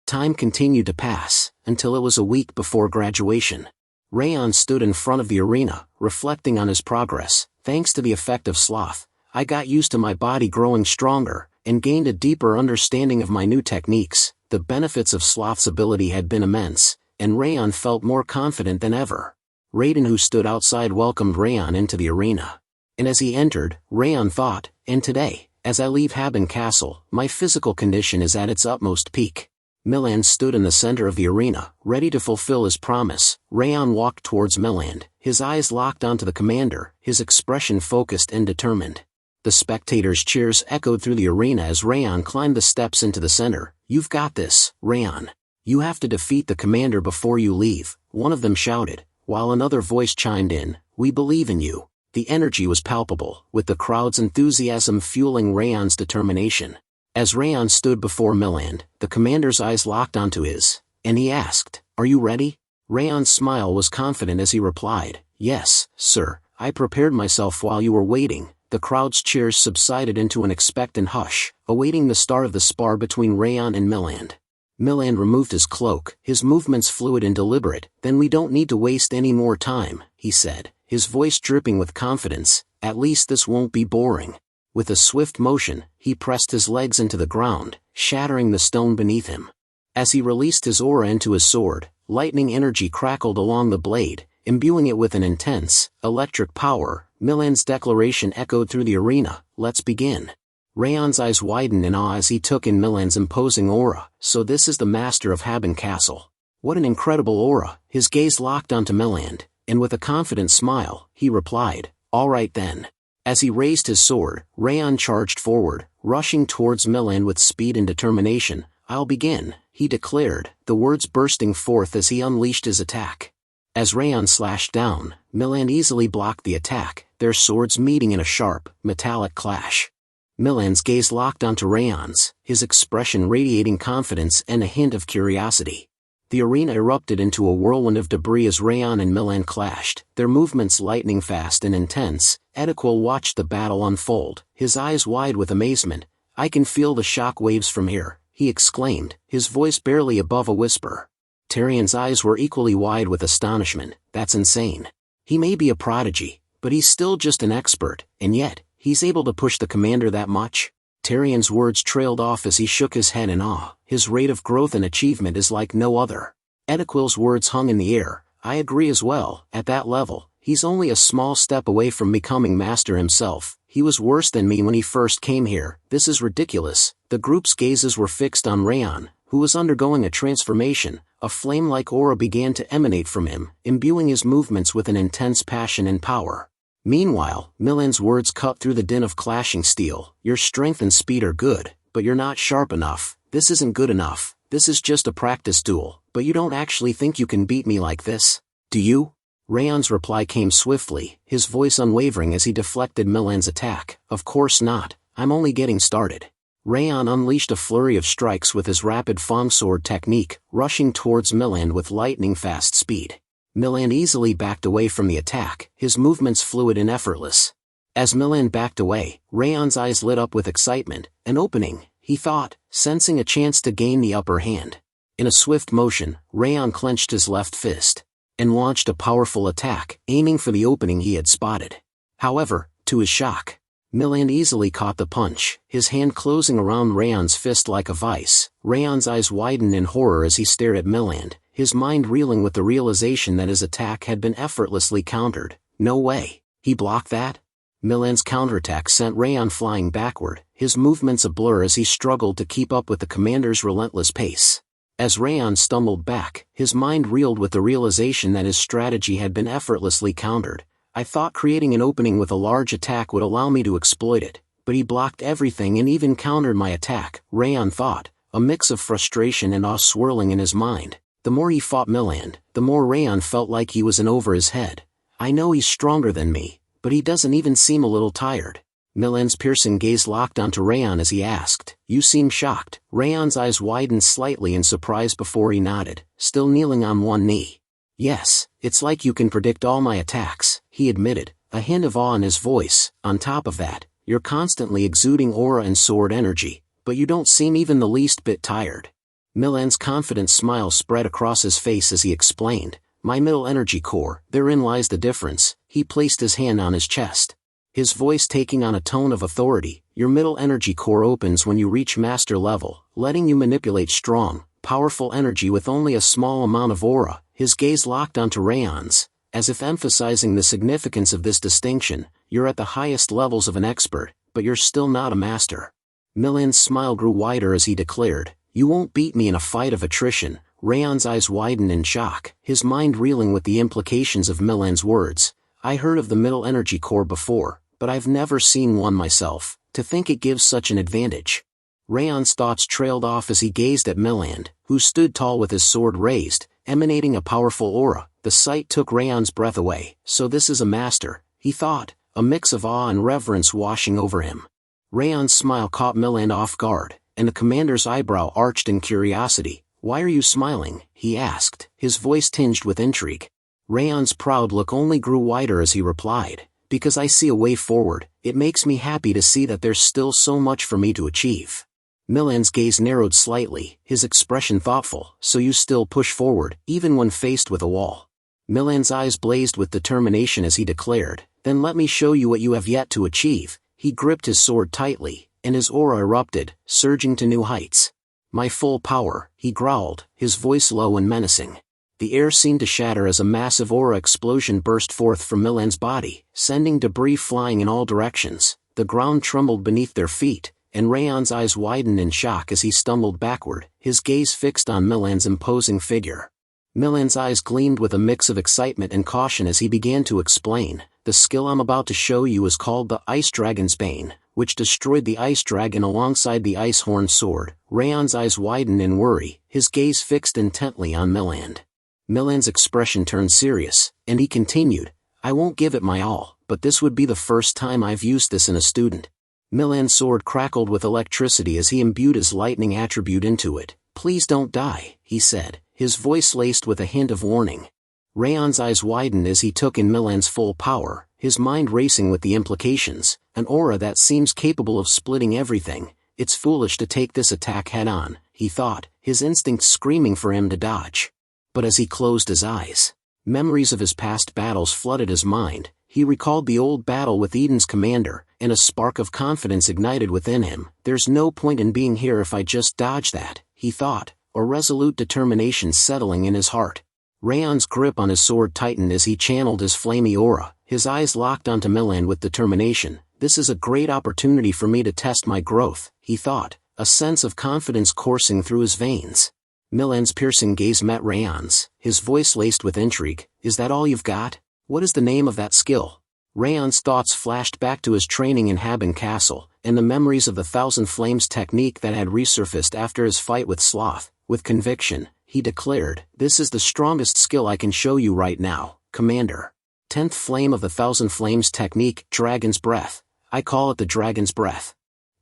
Time continued to pass, until it was a week before graduation. Raon stood in front of the arena, reflecting on his progress. Thanks to the effect of sloth, I got used to my body growing stronger, and gained a deeper understanding of my new techniques. The benefits of sloth's ability had been immense, and Raon felt more confident than ever. Raiden, who stood outside, welcomed Raon into the arena. And as he entered, Raon thought, and today, as I leave Haben Castle, my physical condition is at its utmost peak. Milan stood in the center of the arena, ready to fulfill his promise. Raon walked towards Milan, his eyes locked onto the commander, his expression focused and determined. The spectators' cheers echoed through the arena as Raon climbed the steps into the center. You've got this, Raon. You have to defeat the commander before you leave, one of them shouted, while another voice chimed in, we believe in you. The energy was palpable, with the crowd's enthusiasm fueling Raon's determination. As Raon stood before Milan, the commander's eyes locked onto his, and he asked, are you ready? Raon's smile was confident as he replied, yes, sir, I prepared myself while you were waiting. The crowd's cheers subsided into an expectant hush, awaiting the start of the spar between Raon and Milan. Milan removed his cloak, his movements fluid and deliberate. Then we don't need to waste any more time, he said, his voice dripping with confidence. At least this won't be boring. With a swift motion, he pressed his legs into the ground, shattering the stone beneath him. As he released his aura into his sword, lightning energy crackled along the blade, imbuing it with an intense, electric power. Milan's declaration echoed through the arena, let's begin. Raon's eyes widened in awe as he took in Milan's imposing aura. So this is the master of Haben Castle. What an incredible aura. His gaze locked onto Milan, and with a confident smile, he replied, all right then. As he raised his sword, Raon charged forward, rushing towards Milan with speed and determination. I'll begin, he declared, the words bursting forth as he unleashed his attack. As Raon slashed down, Milan easily blocked the attack, their swords meeting in a sharp, metallic clash. Milan's gaze locked onto Raon's, his expression radiating confidence and a hint of curiosity. The arena erupted into a whirlwind of debris as Raon and Milan clashed, their movements lightning fast and intense. Edequil watched the battle unfold, his eyes wide with amazement. I can feel the shock waves from here, he exclaimed, his voice barely above a whisper. Tyrion's eyes were equally wide with astonishment. That's insane. He may be a prodigy, but he's still just an expert, and yet, he's able to push the commander that much? Tyrion's words trailed off as he shook his head in awe. His rate of growth and achievement is like no other. Edequil's words hung in the air. I agree as well. At that level, he's only a small step away from becoming master himself. He was worse than me when he first came here. This is ridiculous. The group's gazes were fixed on Raon, who was undergoing a transformation. A flame-like aura began to emanate from him, imbuing his movements with an intense passion and power. Meanwhile, Milan's words cut through the din of clashing steel. Your strength and speed are good, but you're not sharp enough. This isn't good enough. This is just a practice duel, but you don't actually think you can beat me like this, do you? Raon's reply came swiftly, his voice unwavering as he deflected Milan's attack. Of course not, I'm only getting started. Raon unleashed a flurry of strikes with his rapid Fang sword technique, rushing towards Milan with lightning-fast speed. Milan easily backed away from the attack, his movements fluid and effortless. As Milan backed away, Raon's eyes lit up with excitement. An opening, he thought, sensing a chance to gain the upper hand. In a swift motion, Raon clenched his left fist and launched a powerful attack, aiming for the opening he had spotted. However, to his shock, Milan easily caught the punch, his hand closing around Raon's fist like a vice. Raon's eyes widened in horror as he stared at Milan, his mind reeling with the realization that his attack had been effortlessly countered. No way. He blocked that? Milan's counterattack sent Raon flying backward, his movements a blur as he struggled to keep up with the commander's relentless pace. As Raon stumbled back, his mind reeled with the realization that his strategy had been effortlessly countered. I thought creating an opening with a large attack would allow me to exploit it, but he blocked everything and even countered my attack, Raon thought, a mix of frustration and awe swirling in his mind. The more he fought Milan, the more Raon felt like he was in over his head. I know he's stronger than me, but he doesn't even seem a little tired. Milan's piercing gaze locked onto Raon as he asked, "You seem shocked." Raon's eyes widened slightly in surprise before he nodded, still kneeling on one knee. "Yes, it's like you can predict all my attacks," he admitted, a hint of awe in his voice. "On top of that, you're constantly exuding aura and sword energy, but you don't seem even the least bit tired." Milan's confident smile spread across his face as he explained, "My middle energy core, therein lies the difference." He placed his hand on his chest, his voice taking on a tone of authority. "Your middle energy core opens when you reach master level, letting you manipulate strong, powerful energy with only a small amount of aura." His gaze locked onto Raon's, as if emphasizing the significance of this distinction. "You're at the highest levels of an expert, but you're still not a master." Milan's smile grew wider as he declared, "You won't beat me in a fight of attrition." Raon's eyes widened in shock, his mind reeling with the implications of Milan's words. "I heard of the middle energy core before, but I've never seen one myself. To think it gives such an advantage." Raon's thoughts trailed off as he gazed at Milan, who stood tall with his sword raised, emanating a powerful aura. The sight took Raon's breath away. "So this is a master," he thought, a mix of awe and reverence washing over him. Raon's smile caught Milan off guard, and the commander's eyebrow arched in curiosity. "Why are you smiling?" he asked, his voice tinged with intrigue. Raon's proud look only grew wider as he replied, "Because I see a way forward. It makes me happy to see that there's still so much for me to achieve." Milan's gaze narrowed slightly, his expression thoughtful. "So you still push forward, even when faced with a wall?" Milan's eyes blazed with determination as he declared, "Then let me show you what you have yet to achieve." He gripped his sword tightly, and his aura erupted, surging to new heights. "My full power," he growled, his voice low and menacing. The air seemed to shatter as a massive aura explosion burst forth from Milan's body, sending debris flying in all directions. The ground trembled beneath their feet, and Raon's eyes widened in shock as he stumbled backward, his gaze fixed on Milan's imposing figure. Milan's eyes gleamed with a mix of excitement and caution as he began to explain, "The skill I'm about to show you is called the Ice Dragon's Bane, which destroyed the Ice Dragon alongside the Ice Horn Sword." Raon's eyes widened in worry, his gaze fixed intently on Milan. Milan's expression turned serious, and he continued, "I won't give it my all, but this would be the first time I've used this in a student." Milan's sword crackled with electricity as he imbued his lightning attribute into it. "Please don't die," he said, his voice laced with a hint of warning. Raon's eyes widened as he took in Milan's full power, his mind racing with the implications. "An aura that seems capable of splitting everything. It's foolish to take this attack head-on," he thought, his instincts screaming for him to dodge. But as he closed his eyes, memories of his past battles flooded his mind. He recalled the old battle with Eden's commander, and a spark of confidence ignited within him. "There's no point in being here if I just dodge that," he thought, a resolute determination settling in his heart. Raon's grip on his sword tightened as he channeled his flamey aura, his eyes locked onto Milan with determination. "This is a great opportunity for me to test my growth," he thought, a sense of confidence coursing through his veins. Milan's piercing gaze met Raon's, his voice laced with intrigue. "Is that all you've got? What is the name of that skill?" Raon's thoughts flashed back to his training in Haben Castle, and the memories of the Thousand Flames technique that had resurfaced after his fight with Sloth. With conviction, he declared, "This is the strongest skill I can show you right now, Commander. 10th flame of the Thousand Flames technique, Dragon's Breath. I call it the Dragon's Breath."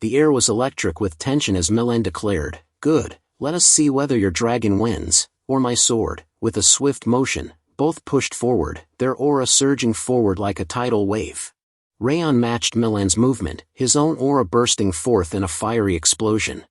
The air was electric with tension as Milan declared, "Good, let us see whether your dragon wins, or my sword." With a swift motion, both pushed forward, their aura surging forward like a tidal wave. Raon matched Milan's movement, his own aura bursting forth in a fiery explosion.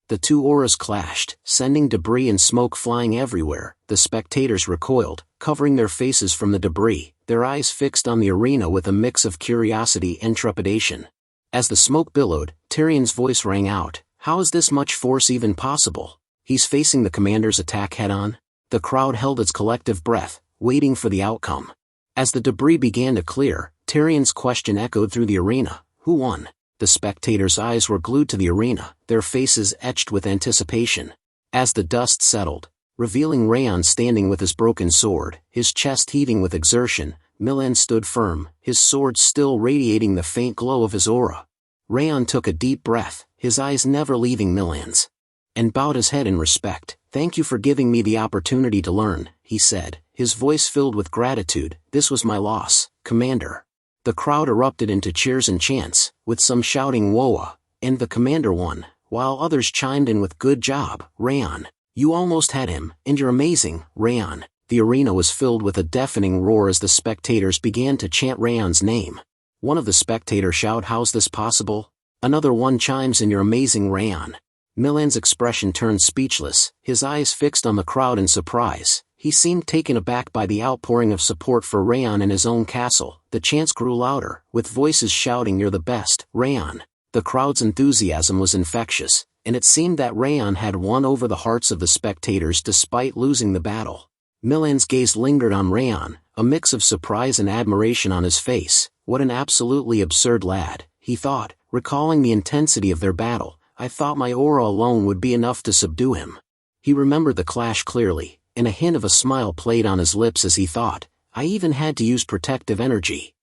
The two auras clashed, sending debris and smoke flying everywhere. The spectators recoiled, covering their faces from the debris, their eyes fixed on the arena with a mix of curiosity and trepidation. As the smoke billowed, Tyrion's voice rang out, "How is this much force even possible? He's facing the commander's attack head-on?" The crowd held its collective breath, waiting for the outcome. As the debris began to clear, Tyrion's question echoed through the arena, "Who won?" The spectators' eyes were glued to the arena, their faces etched with anticipation. As the dust settled, revealing Raon standing with his broken sword, his chest heaving with exertion, Milan stood firm, his sword still radiating the faint glow of his aura. Raon took a deep breath, his eyes never leaving Milan's, and bowed his head in respect. "Thank you for giving me the opportunity to learn," he said, his voice filled with gratitude. "This was my loss, Commander." The crowd erupted into cheers and chants, with some shouting "Woa," and the commander won, while others chimed in with "Good job, Raon. You almost had him, and you're amazing, Raon." The arena was filled with a deafening roar as the spectators began to chant Raon's name. One of the spectators shouted, "How's this possible?" Another one chimes in, "You're amazing, Raon." Milan's expression turned speechless, his eyes fixed on the crowd in surprise. He seemed taken aback by the outpouring of support for Raon in his own castle. The chants grew louder, with voices shouting, "You're the best, Raon." The crowd's enthusiasm was infectious, and it seemed that Raon had won over the hearts of the spectators despite losing the battle. Milan's gaze lingered on Raon, a mix of surprise and admiration on his face. What an absolutely absurd lad, he thought, recalling the intensity of their battle. I thought my aura alone would be enough to subdue him. He remembered the clash clearly, and a hint of a smile played on his lips as he thought, I even had to use protective energy.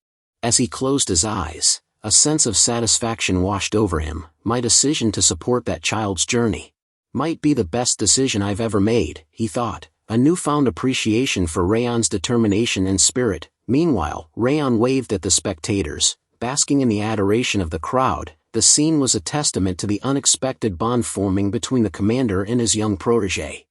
As he closed his eyes, a sense of satisfaction washed over him. My decision to support that child's journey might be the best decision I've ever made, he thought, a newfound appreciation for Raon's determination and spirit. Meanwhile, Raon waved at the spectators, basking in the adoration of the crowd. The scene was a testament to the unexpected bond forming between the commander and his young protege.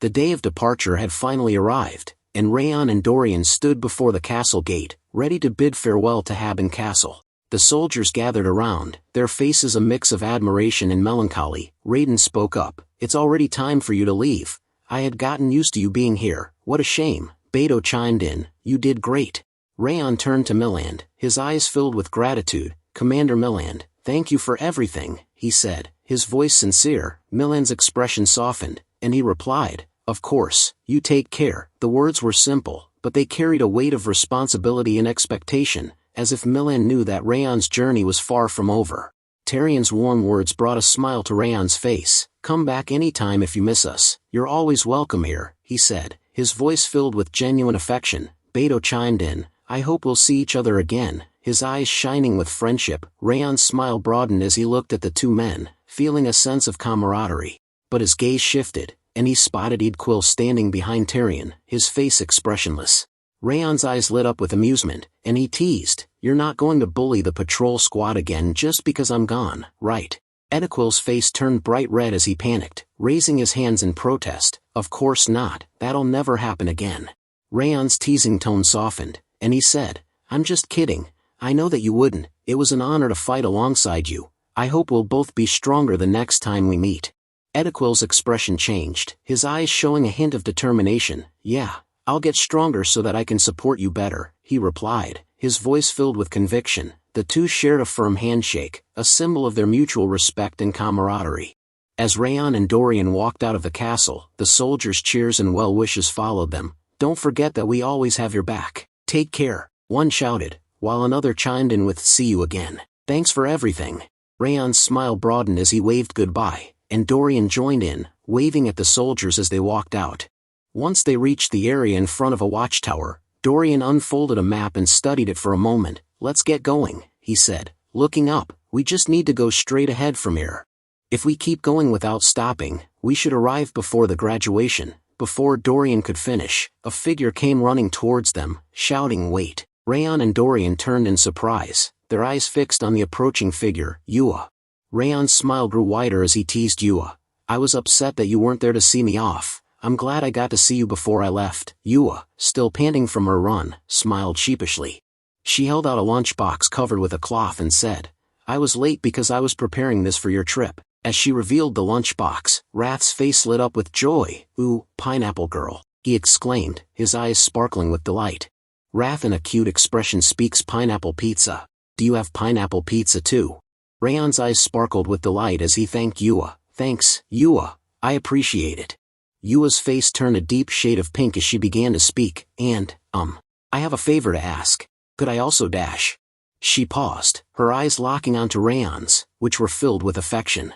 The day of departure had finally arrived, and Raon and Dorian stood before the castle gate, ready to bid farewell to Haben Castle. The soldiers gathered around, their faces a mix of admiration and melancholy. Raiden spoke up, "It's already time for you to leave. I had gotten used to you being here. What a shame." Beto chimed in, "You did great." Raon turned to Milland, his eyes filled with gratitude. "Commander Milland, thank you for everything," he said, his voice sincere. Milland's expression softened, and he replied, "Of course, you take care." The words were simple, but they carried a weight of responsibility and expectation, as if Milan knew that Raon's journey was far from over. Tarian's warm words brought a smile to Raon's face. "Come back anytime if you miss us. You're always welcome here," he said, his voice filled with genuine affection. Beto chimed in, "I hope we'll see each other again," his eyes shining with friendship. Raon's smile broadened as he looked at the two men, feeling a sense of camaraderie. But his gaze shifted, and he spotted Eadquil standing behind Tarian, his face expressionless. Raon's eyes lit up with amusement, and he teased, "You're not going to bully the patrol squad again just because I'm gone, right?" Eadquil's face turned bright red as he panicked, raising his hands in protest. "Of course not, that'll never happen again." Raon's teasing tone softened, and he said, "I'm just kidding. I know that you wouldn't. It was an honor to fight alongside you. I hope we'll both be stronger the next time we meet." Eadquil's expression changed, his eyes showing a hint of determination. "Yeah, I'll get stronger so that I can support you better," he replied, his voice filled with conviction. The two shared a firm handshake, a symbol of their mutual respect and camaraderie. As Raon and Dorian walked out of the castle, the soldiers' cheers and well wishes followed them. "Don't forget that we always have your back. Take care," one shouted, while another chimed in with, "See you again. Thanks for everything." Raon's smile broadened as he waved goodbye, and Dorian joined in, waving at the soldiers as they walked out. Once they reached the area in front of a watchtower, Dorian unfolded a map and studied it for a moment. "Let's get going," he said, looking up. "We just need to go straight ahead from here. If we keep going without stopping, we should arrive before the graduation." Before Dorian could finish, a figure came running towards them, shouting, "Wait." Raon and Dorian turned in surprise, their eyes fixed on the approaching figure. "Yua." Raon's smile grew wider as he teased Yua. "I was upset that you weren't there to see me off. I'm glad I got to see you before I left." Yua, still panting from her run, smiled sheepishly. She held out a lunchbox covered with a cloth and said, "I was late because I was preparing this for your trip." As she revealed the lunchbox, Wrath's face lit up with joy. "Ooh, pineapple girl," he exclaimed, his eyes sparkling with delight. Wrath in a cute expression speaks, "Pineapple pizza. Do you have pineapple pizza too?" Raon's eyes sparkled with delight as he thanked Yua. "Thanks, Yua. I appreciate it." Yua's face turned a deep shade of pink as she began to speak, and, I have a favor to ask. Could I also dash?" She paused, her eyes locking onto Raon's, which were filled with affection.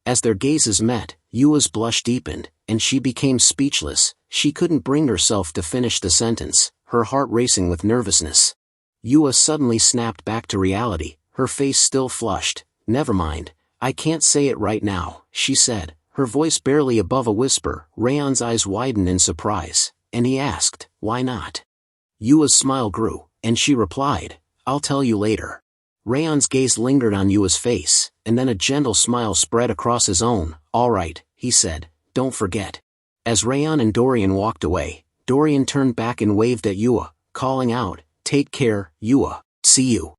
As their gazes met, Yua's blush deepened, and she became speechless. She couldn't bring herself to finish the sentence, her heart racing with nervousness. Yua suddenly snapped back to reality, her face still flushed. "Never mind, I can't say it right now," she said, her voice barely above a whisper. Raon's eyes widened in surprise, and he asked, "Why not?" Yua's smile grew, and she replied, I'll tell you later. Raon's gaze lingered on Yua's face, and then a gentle smile spread across his own. All right, he said, don't forget. As Raon and Dorian walked away, Dorian turned back and waved at Yua, calling out, take care, Yua, see you.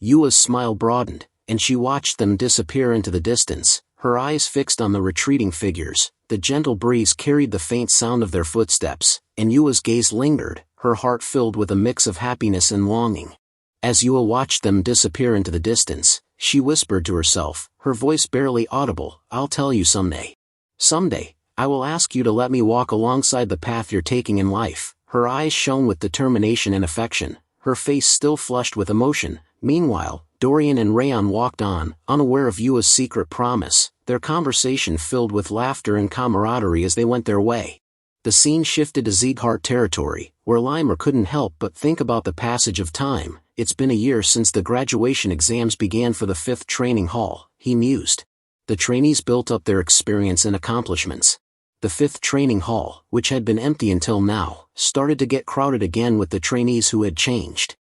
Yua's smile broadened, and she watched them disappear into the distance, her eyes fixed on the retreating figures. The gentle breeze carried the faint sound of their footsteps, and Yua's gaze lingered, her heart filled with a mix of happiness and longing. As Yua watched them disappear into the distance, she whispered to herself, her voice barely audible, I'll tell you someday. Someday, I will ask you to let me walk alongside the path you're taking in life. Her eyes shone with determination and affection, her face still flushed with emotion. Meanwhile, Dorian and Raon walked on, unaware of Yua's secret promise, their conversation filled with laughter and camaraderie as they went their way. The scene shifted to Sieghart territory, where Limer couldn't help but think about the passage of time. It's been a year since the graduation exams began for the 5th training hall, he mused. The trainees built up their experience and accomplishments. The 5th training hall, which had been empty until now, started to get crowded again with the trainees who had changed.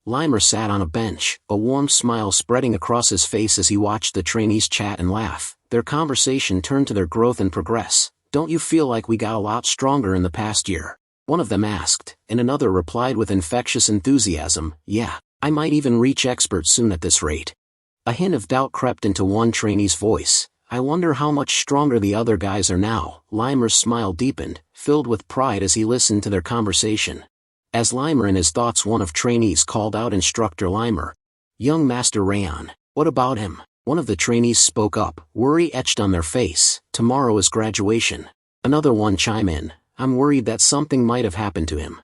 Limer sat on a bench, a warm smile spreading across his face as he watched the trainees chat and laugh. Their conversation turned to their growth and progress. Don't you feel like we got a lot stronger in the past year? One of them asked, and another replied with infectious enthusiasm, yeah, I might even reach expert soon at this rate. A hint of doubt crept into one trainee's voice. I wonder how much stronger the other guys are now. Limer's smile deepened, filled with pride as he listened to their conversation. As Limer and his thoughts, one of trainees called out Instructor Limer. Young Master Raon, what about him? One of the trainees spoke up, worry etched on their face. Tomorrow is graduation. Another one chimed in, I'm worried that something might have happened to him.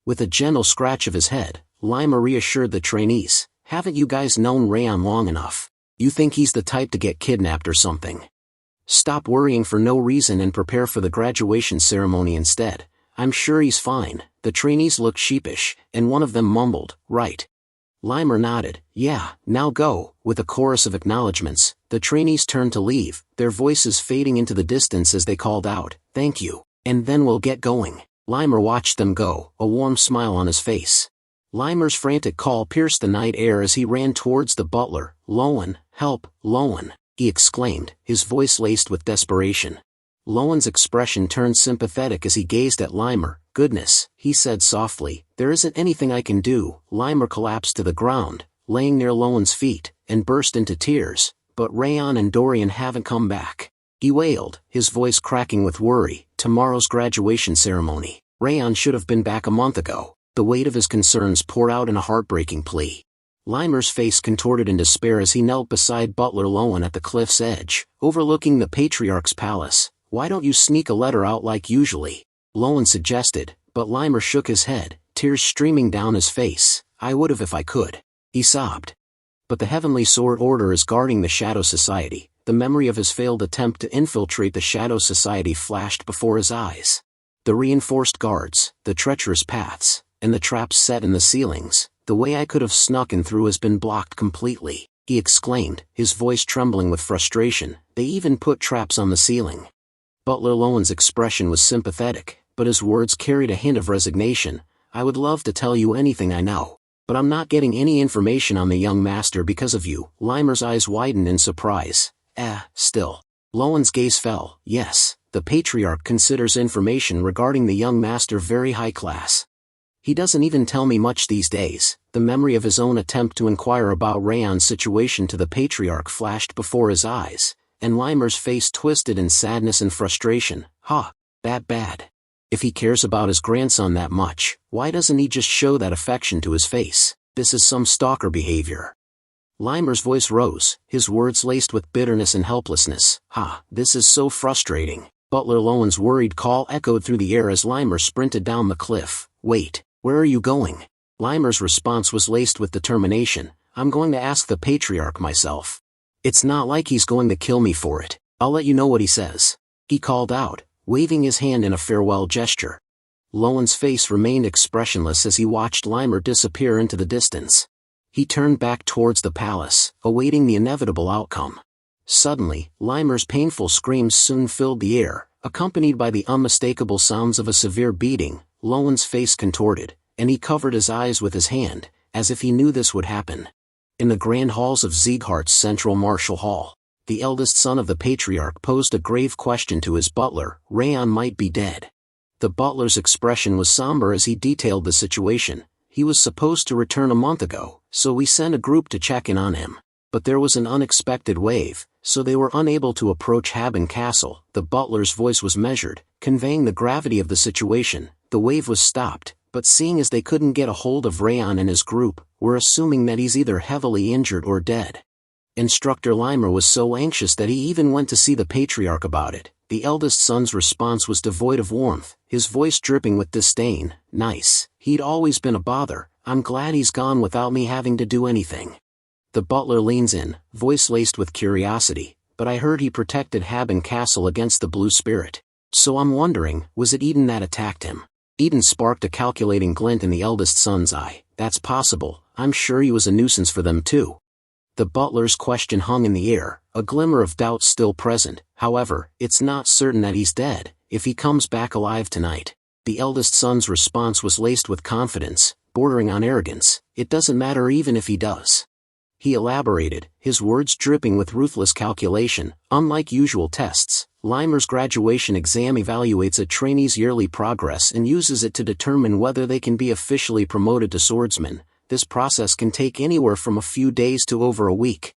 With a gentle scratch of his head, Limer reassured the trainees, haven't you guys known Raon long enough? You think he's the type to get kidnapped or something? Stop worrying for no reason and prepare for the graduation ceremony instead. I'm sure he's fine. The trainees looked sheepish, and one of them mumbled, right. Limer nodded, yeah, now go. With a chorus of acknowledgements, the trainees turned to leave, their voices fading into the distance as they called out, thank you, and then we'll get going. Limer watched them go, a warm smile on his face. Limer's frantic call pierced the night air as he ran towards the butler. Lowen, help, Lowen, he exclaimed, his voice laced with desperation. Lowen's expression turned sympathetic as he gazed at Limer. Goodness, he said softly, there isn't anything I can do. Limer collapsed to the ground, laying near Lowen's feet, and burst into tears. But Raon and Dorian haven't come back. He wailed, his voice cracking with worry. Tomorrow's graduation ceremony. Raon should have been back a month ago. The weight of his concerns poured out in a heartbreaking plea. Limer's face contorted in despair as he knelt beside Butler Lowen at the cliff's edge, overlooking the Patriarch's palace. Why don't you sneak a letter out like usually? Lowen suggested, but Limer shook his head, tears streaming down his face. I would have if I could. He sobbed. But the Heavenly Sword Order is guarding the Shadow Society. The memory of his failed attempt to infiltrate the Shadow Society flashed before his eyes. The reinforced guards, the treacherous paths, and the traps set in the ceilings. The way I could have snuck in through has been blocked completely, he exclaimed, his voice trembling with frustration. They even put traps on the ceiling. Butler Lowen's expression was sympathetic, but his words carried a hint of resignation. I would love to tell you anything I know, but I'm not getting any information on the young master because of you. Limer's eyes widened in surprise. Still. Lowen's gaze fell. Yes, the Patriarch considers information regarding the young master very high class. He doesn't even tell me much these days. The memory of his own attempt to inquire about Raon's situation to the Patriarch flashed before his eyes, and Limer's face twisted in sadness and frustration. That bad. If he cares about his grandson that much, why doesn't he just show that affection to his face? This is some stalker behavior. Limer's voice rose, his words laced with bitterness and helplessness. This is so frustrating. Butler Lowen's worried call echoed through the air as Limer sprinted down the cliff. Wait, where are you going? Limer's response was laced with determination. I'm going to ask the Patriarch myself. It's not like he's going to kill me for it. I'll let you know what he says. He called out, waving his hand in a farewell gesture. Lowen's face remained expressionless as he watched Limer disappear into the distance. He turned back towards the palace, awaiting the inevitable outcome. Suddenly, Limer's painful screams soon filled the air, accompanied by the unmistakable sounds of a severe beating. Lowen's face contorted, and he covered his eyes with his hand, as if he knew this would happen. In the grand halls of Sieghart's central martial hall, the eldest son of the patriarch posed a grave question to his butler. Raon might be dead. The butler's expression was somber as he detailed the situation. He was supposed to return a month ago, so we sent a group to check in on him. But there was an unexpected wave, so they were unable to approach Haben Castle. The butler's voice was measured, conveying the gravity of the situation. The wave was stopped, but seeing as they couldn't get a hold of Raon and his group, we're assuming that he's either heavily injured or dead. Instructor Limer was so anxious that he even went to see the patriarch about it. The eldest son's response was devoid of warmth, his voice dripping with disdain. Nice, he'd always been a bother. I'm glad he's gone without me having to do anything. The butler leans in, voice laced with curiosity. But I heard he protected Haben Castle against the blue spirit. So I'm wondering, was it Eden that attacked him? Eden sparked a calculating glint in the eldest son's eye. That's possible. I'm sure he was a nuisance for them too. The butler's question hung in the air, a glimmer of doubt still present. However, it's not certain that he's dead, if he comes back alive tonight. The eldest son's response was laced with confidence, bordering on arrogance. It doesn't matter even if he does. He elaborated, his words dripping with ruthless calculation. Unlike usual tests, Limer's graduation exam evaluates a trainee's yearly progress and uses it to determine whether they can be officially promoted to swordsman. This process can take anywhere from a few days to over a week.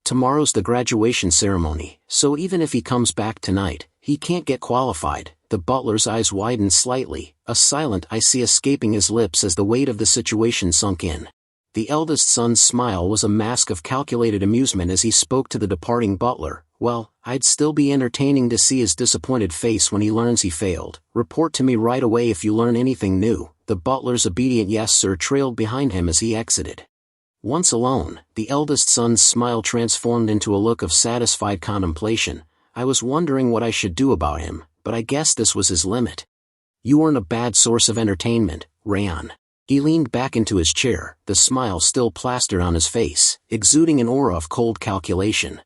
Tomorrow's the graduation ceremony, so even if he comes back tonight, he can't get qualified. The butler's eyes widened slightly, a silent I see escaping his lips as the weight of the situation sunk in. The eldest son's smile was a mask of calculated amusement as he spoke to the departing butler. Well, I'd still be entertaining to see his disappointed face when he learns he failed. Report to me right away if you learn anything new. The butler's obedient yes sir trailed behind him as he exited. Once alone, the eldest son's smile transformed into a look of satisfied contemplation. I was wondering what I should do about him, but I guess this was his limit. You weren't a bad source of entertainment, Raon. He leaned back into his chair, the smile still plastered on his face, exuding an aura of cold calculation.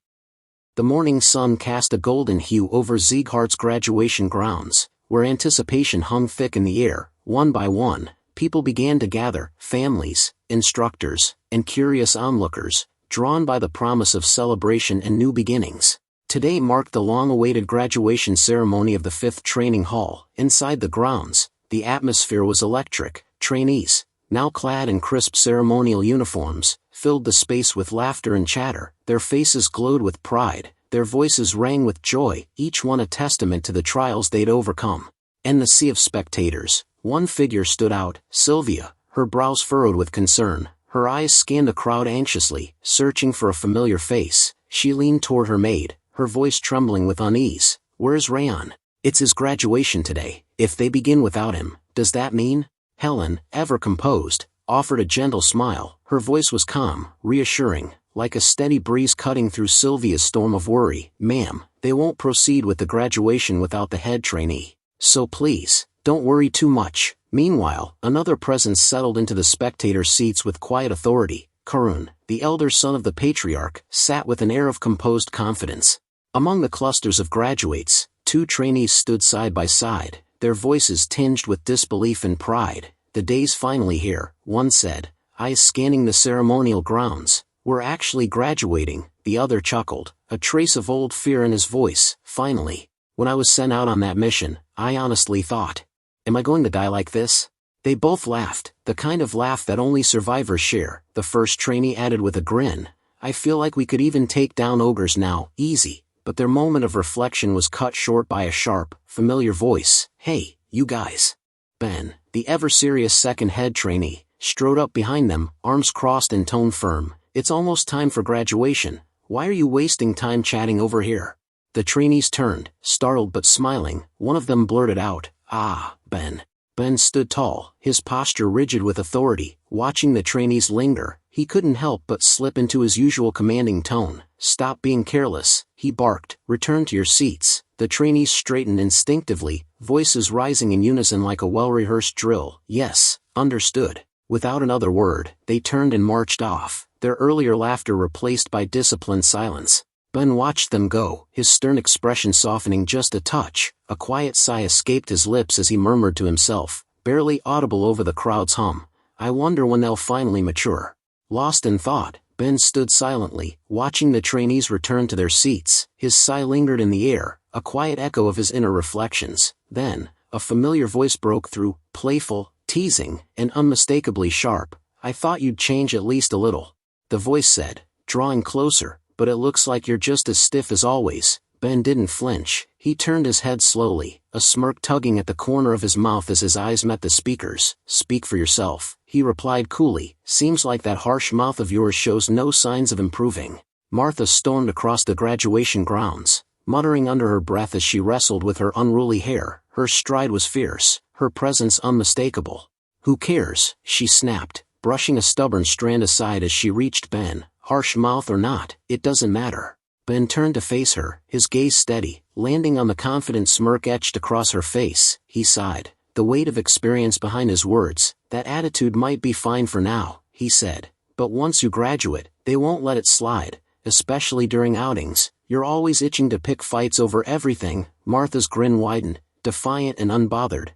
The morning sun cast a golden hue over Sieghart's graduation grounds, where anticipation hung thick in the air. One by one, people began to gather, families, instructors, and curious onlookers, drawn by the promise of celebration and new beginnings. Today marked the long-awaited graduation ceremony of the 5th Training Hall. Inside the grounds, the atmosphere was electric. Trainees, now clad in crisp ceremonial uniforms, filled the space with laughter and chatter. Their faces glowed with pride, their voices rang with joy, each one a testament to the trials they'd overcome. In the sea of spectators, one figure stood out, Sylvia, her brows furrowed with concern. Her eyes scanned the crowd anxiously, searching for a familiar face. She leaned toward her maid, her voice trembling with unease. Where's Raon? It's his graduation today. If they begin without him, does that mean? Helen, ever composed, offered a gentle smile. Her voice was calm, reassuring, like a steady breeze cutting through Sylvia's storm of worry. Ma'am, they won't proceed with the graduation without the head trainee. So please, don't worry too much. Meanwhile, another presence settled into the spectator seats with quiet authority. Karun, the elder son of the patriarch, sat with an air of composed confidence. Among the clusters of graduates, 2 trainees stood side by side, their voices tinged with disbelief and pride. The day's finally here, one said, eyes scanning the ceremonial grounds. We're actually graduating, the other chuckled, a trace of old fear in his voice. Finally, when I was sent out on that mission, I honestly thought, am I going to die like this? They both laughed, the kind of laugh that only survivors share. The first trainee added with a grin, I feel like we could even take down ogres now, easy. But their moment of reflection was cut short by a sharp, familiar voice. Hey, you guys. Ben, the ever-serious second head trainee, strode up behind them, arms crossed and tone firm. It's almost time for graduation. Why are you wasting time chatting over here? The trainees turned, startled but smiling. One of them blurted out, Ah, Ben. Ben stood tall, his posture rigid with authority. Watching the trainees linger, he couldn't help but slip into his usual commanding tone. Stop being careless, he barked. Return to your seats. The trainees straightened instinctively, voices rising in unison like a well-rehearsed drill. Yes, understood. Without another word, they turned and marched off, their earlier laughter replaced by disciplined silence. Ben watched them go, his stern expression softening just a touch. A quiet sigh escaped his lips as he murmured to himself, barely audible over the crowd's hum. I wonder when they'll finally mature. Lost in thought, Ben stood silently, watching the trainees return to their seats. His sigh lingered in the air, a quiet echo of his inner reflections. Then, a familiar voice broke through, playful, teasing, and unmistakably sharp. I thought you'd change at least a little. The voice said, drawing closer, but it looks like you're just as stiff as always. Ben didn't flinch. He turned his head slowly, a smirk tugging at the corner of his mouth as his eyes met the speaker's. Speak for yourself, he replied coolly. Seems like that harsh mouth of yours shows no signs of improving. Martha stormed across the graduation grounds, muttering under her breath as she wrestled with her unruly hair. Her stride was fierce, her presence unmistakable. Who cares? She snapped, brushing a stubborn strand aside as she reached Ben. Harsh mouth or not, it doesn't matter. Ben turned to face her, his gaze steady, landing on the confident smirk etched across her face. He sighed, the weight of experience behind his words. That attitude might be fine for now, he said, but once you graduate, they won't let it slide, especially during outings. You're always itching to pick fights over everything. Martha's grin widened, defiant and unbothered.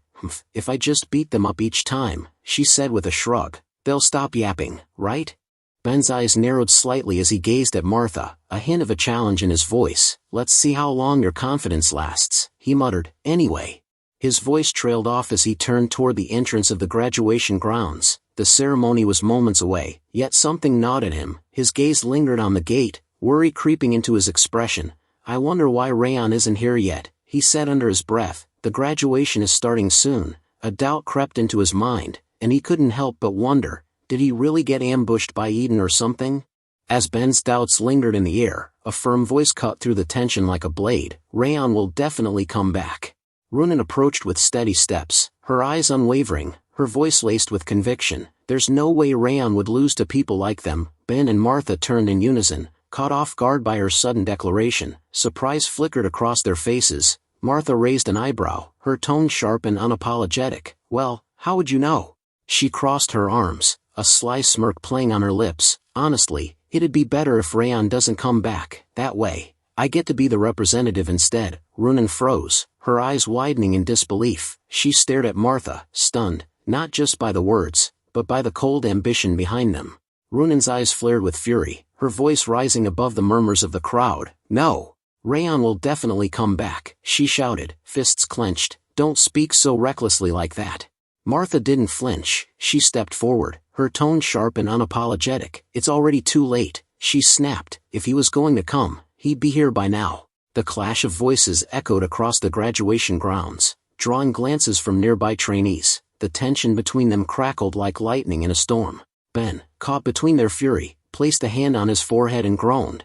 If I just beat them up each time, she said with a shrug, they'll stop yapping, right? Ben's eyes narrowed slightly as he gazed at Martha, a hint of a challenge in his voice. Let's see how long your confidence lasts, he muttered. Anyway. His voice trailed off as he turned toward the entrance of the graduation grounds. The ceremony was moments away, yet something gnawed at him. His gaze lingered on the gate, worry creeping into his expression. I wonder why Raon isn't here yet, he said under his breath. The graduation is starting soon. A doubt crept into his mind, and he couldn't help but wonder, did he really get ambushed by Eden or something? As Ben's doubts lingered in the air, a firm voice cut through the tension like a blade. Raon will definitely come back. Runan approached with steady steps, her eyes unwavering, her voice laced with conviction. There's no way Raon would lose to people like them. Ben and Martha turned in unison, caught off guard by her sudden declaration. Surprise flickered across their faces. Martha raised an eyebrow, her tone sharp and unapologetic. Well, how would you know? She crossed her arms, a sly smirk playing on her lips. Honestly, it'd be better if Raon doesn't come back. That way, I get to be the representative instead. Runan froze, her eyes widening in disbelief. She stared at Martha, stunned, not just by the words, but by the cold ambition behind them. Runan's eyes flared with fury, her voice rising above the murmurs of the crowd. No! Raon will definitely come back, she shouted, fists clenched. Don't speak so recklessly like that. Martha didn't flinch. She stepped forward, her tone sharp and unapologetic. It's already too late, she snapped. If he was going to come, he'd be here by now. The clash of voices echoed across the graduation grounds, drawing glances from nearby trainees. The tension between them crackled like lightning in a storm. Ben, caught between their fury, placed a hand on his forehead and groaned.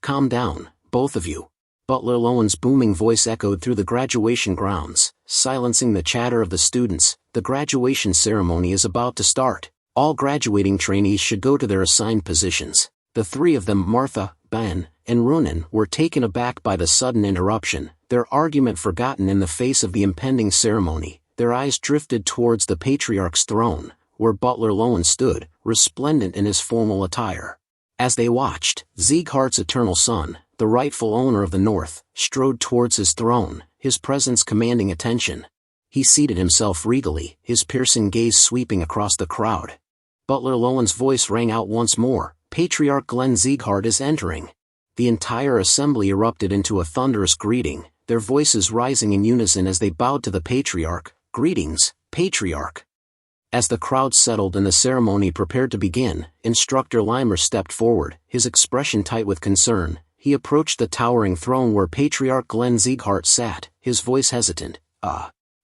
Calm down, both of you. Butler Lowen's booming voice echoed through the graduation grounds, silencing the chatter of the students. The graduation ceremony is about to start. All graduating trainees should go to their assigned positions. The three of them, Martha, Ben, and Runan, were taken aback by the sudden interruption, their argument forgotten in the face of the impending ceremony. Their eyes drifted towards the Patriarch's throne, where Butler Lowen stood, resplendent in his formal attire. As they watched, Sieghart's eternal son, the rightful owner of the North, strode towards his throne, his presence commanding attention. He seated himself regally, his piercing gaze sweeping across the crowd. Butler Lowen's voice rang out once more. Patriarch Glenn Sieghart is entering. The entire assembly erupted into a thunderous greeting, their voices rising in unison as they bowed to the Patriarch. Greetings, Patriarch. As the crowd settled and the ceremony prepared to begin, Instructor Limer stepped forward, his expression tight with concern. He approached the towering throne where Patriarch Glenn Sieghart sat, his voice hesitant.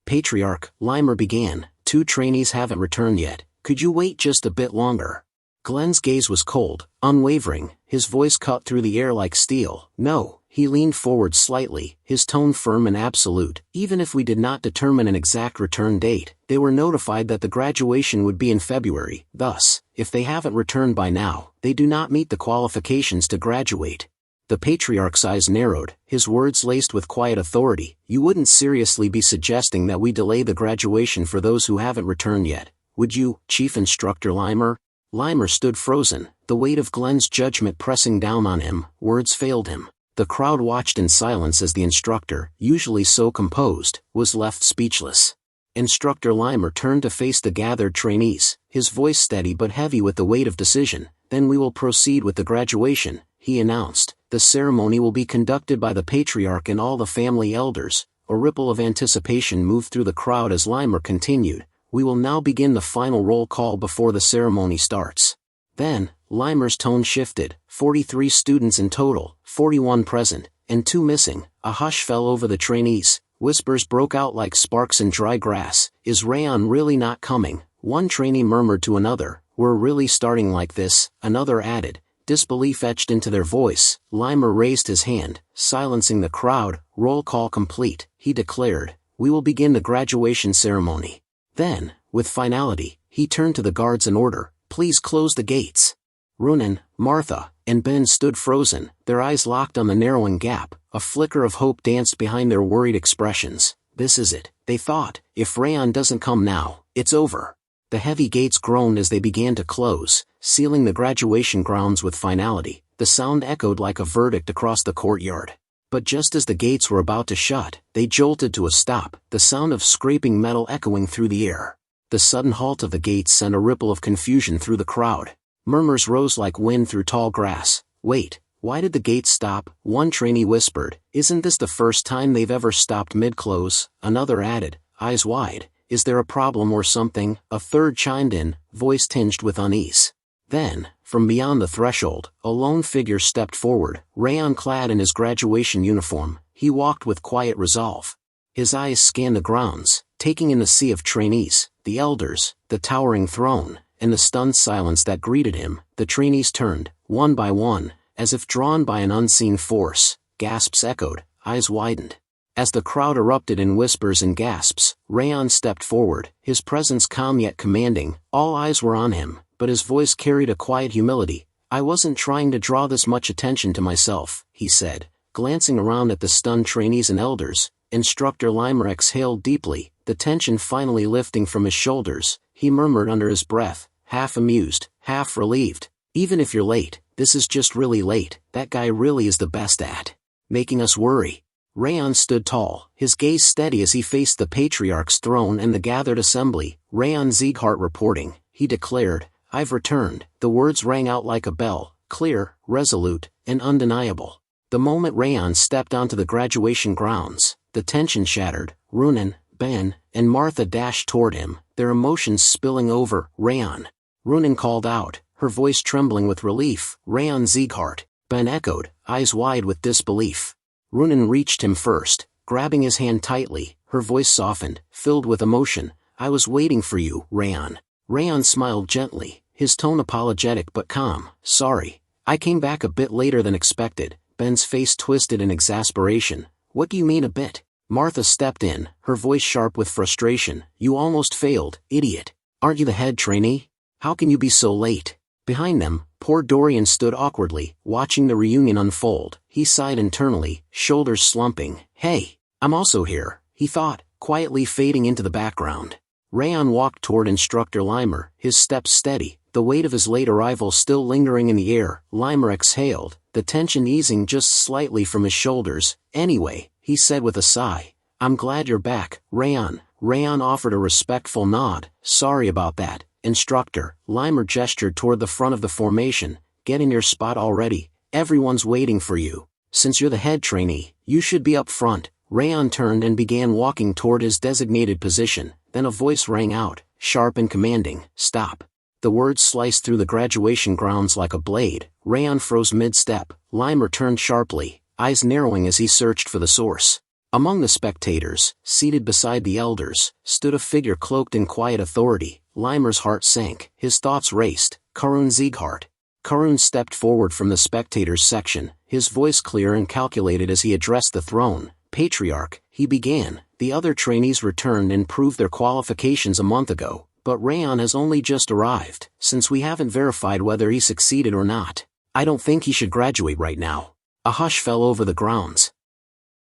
Patriarch, Limer began, 2 trainees haven't returned yet. Could you wait just a bit longer? Glenn's gaze was cold, unwavering, his voice cut through the air like steel. No, he leaned forward slightly, his tone firm and absolute. Even if we did not determine an exact return date, they were notified that the graduation would be in February. Thus, if they haven't returned by now, they do not meet the qualifications to graduate. The Patriarch's eyes narrowed, his words laced with quiet authority. You wouldn't seriously be suggesting that we delay the graduation for those who haven't returned yet, would you, Chief Instructor Limer? Limer stood frozen, the weight of Glenn's judgment pressing down on him. Words failed him. The crowd watched in silence as the instructor, usually so composed, was left speechless. Instructor Limer turned to face the gathered trainees, his voice steady but heavy with the weight of decision. "Then we will proceed with the graduation," he announced. "The ceremony will be conducted by the patriarch and all the family elders." A ripple of anticipation moved through the crowd as Limer continued. "We will now begin the final roll call before the ceremony starts." Then, Limer's tone shifted. 43 students in total, 41 present, and 2 missing. A hush fell over the trainees. Whispers broke out like sparks in dry grass. "Is Raon really not coming?" One trainee murmured to another. "We're really starting like this," another added. Disbelief etched into their voice. Limer raised his hand, silencing the crowd. "Roll call complete," he declared. "We will begin the graduation ceremony." Then, with finality, he turned to the guards in order. "Please close the gates." Ronan, Martha, and Ben stood frozen, their eyes locked on the narrowing gap. A flicker of hope danced behind their worried expressions. "This is it," they thought. "If Raon doesn't come now, it's over." The heavy gates groaned as they began to close, sealing the graduation grounds with finality. The sound echoed like a verdict across the courtyard. But just as the gates were about to shut, they jolted to a stop, the sound of scraping metal echoing through the air. The sudden halt of the gates sent a ripple of confusion through the crowd. Murmurs rose like wind through tall grass. "Wait, why did the gates stop?" One trainee whispered. "Isn't this the first time they've ever stopped mid-close?" Another added, eyes wide. "Is there a problem or something?" A third chimed in, voice tinged with unease. Then, from beyond the threshold, a lone figure stepped forward, Raon clad in his graduation uniform. He walked with quiet resolve. His eyes scanned the grounds, taking in the sea of trainees, the elders, the towering throne, and the stunned silence that greeted him. The trainees turned, one by one, as if drawn by an unseen force. Gasps echoed, eyes widened. As the crowd erupted in whispers and gasps, Raon stepped forward, his presence calm yet commanding. All eyes were on him, but his voice carried a quiet humility. "I wasn't trying to draw this much attention to myself," he said, glancing around at the stunned trainees and elders. Instructor Limer exhaled deeply, the tension finally lifting from his shoulders. He murmured under his breath, half amused, half relieved. "Even if you're late, this is just really late. That guy really is the best at making us worry." Raon stood tall, his gaze steady as he faced the patriarch's throne and the gathered assembly. "Raon Sieghart reporting," he declared. "I've returned." The words rang out like a bell, clear, resolute, and undeniable. The moment Raon stepped onto the graduation grounds, the tension shattered. Ronan, Ben, and Martha dashed toward him, their emotions spilling over. "Raon!" Ronan called out, her voice trembling with relief. "Raon Sieghart!" Ben echoed, eyes wide with disbelief. Ronan reached him first, grabbing his hand tightly, her voice softened, filled with emotion. "I was waiting for you, Raon." Raon smiled gently, his tone apologetic but calm. "Sorry, I came back a bit later than expected." Ben's face twisted in exasperation. "What do you mean a bit?" Martha stepped in, her voice sharp with frustration. "You almost failed, idiot. Aren't you the head trainee? How can you be so late?" Behind them, poor Dorian stood awkwardly, watching the reunion unfold. He sighed internally, shoulders slumping. "Hey, I'm also here," he thought, quietly fading into the background. Raon walked toward Instructor Limer, his steps steady, the weight of his late arrival still lingering in the air. Limer exhaled, the tension easing just slightly from his shoulders. "Anyway," he said with a sigh, "I'm glad you're back, Raon." Raon offered a respectful nod. "Sorry about that, Instructor." Limer gestured toward the front of the formation. "Get in your spot already. Everyone's waiting for you. Since you're the head trainee, you should be up front." Raon turned and began walking toward his designated position. Then a voice rang out, sharp and commanding. "Stop." The words sliced through the graduation grounds like a blade. Raon froze mid-step. Limer turned sharply, eyes narrowing as he searched for the source. Among the spectators, seated beside the elders, stood a figure cloaked in quiet authority. Limer's heart sank, his thoughts raced. Karun Sieghart. Karun stepped forward from the spectators section, his voice clear and calculated as he addressed the throne. "Patriarch," he began, "the other trainees returned and proved their qualifications a month ago, but Raon has only just arrived. Since we haven't verified whether he succeeded or not, I don't think he should graduate right now." A hush fell over the grounds.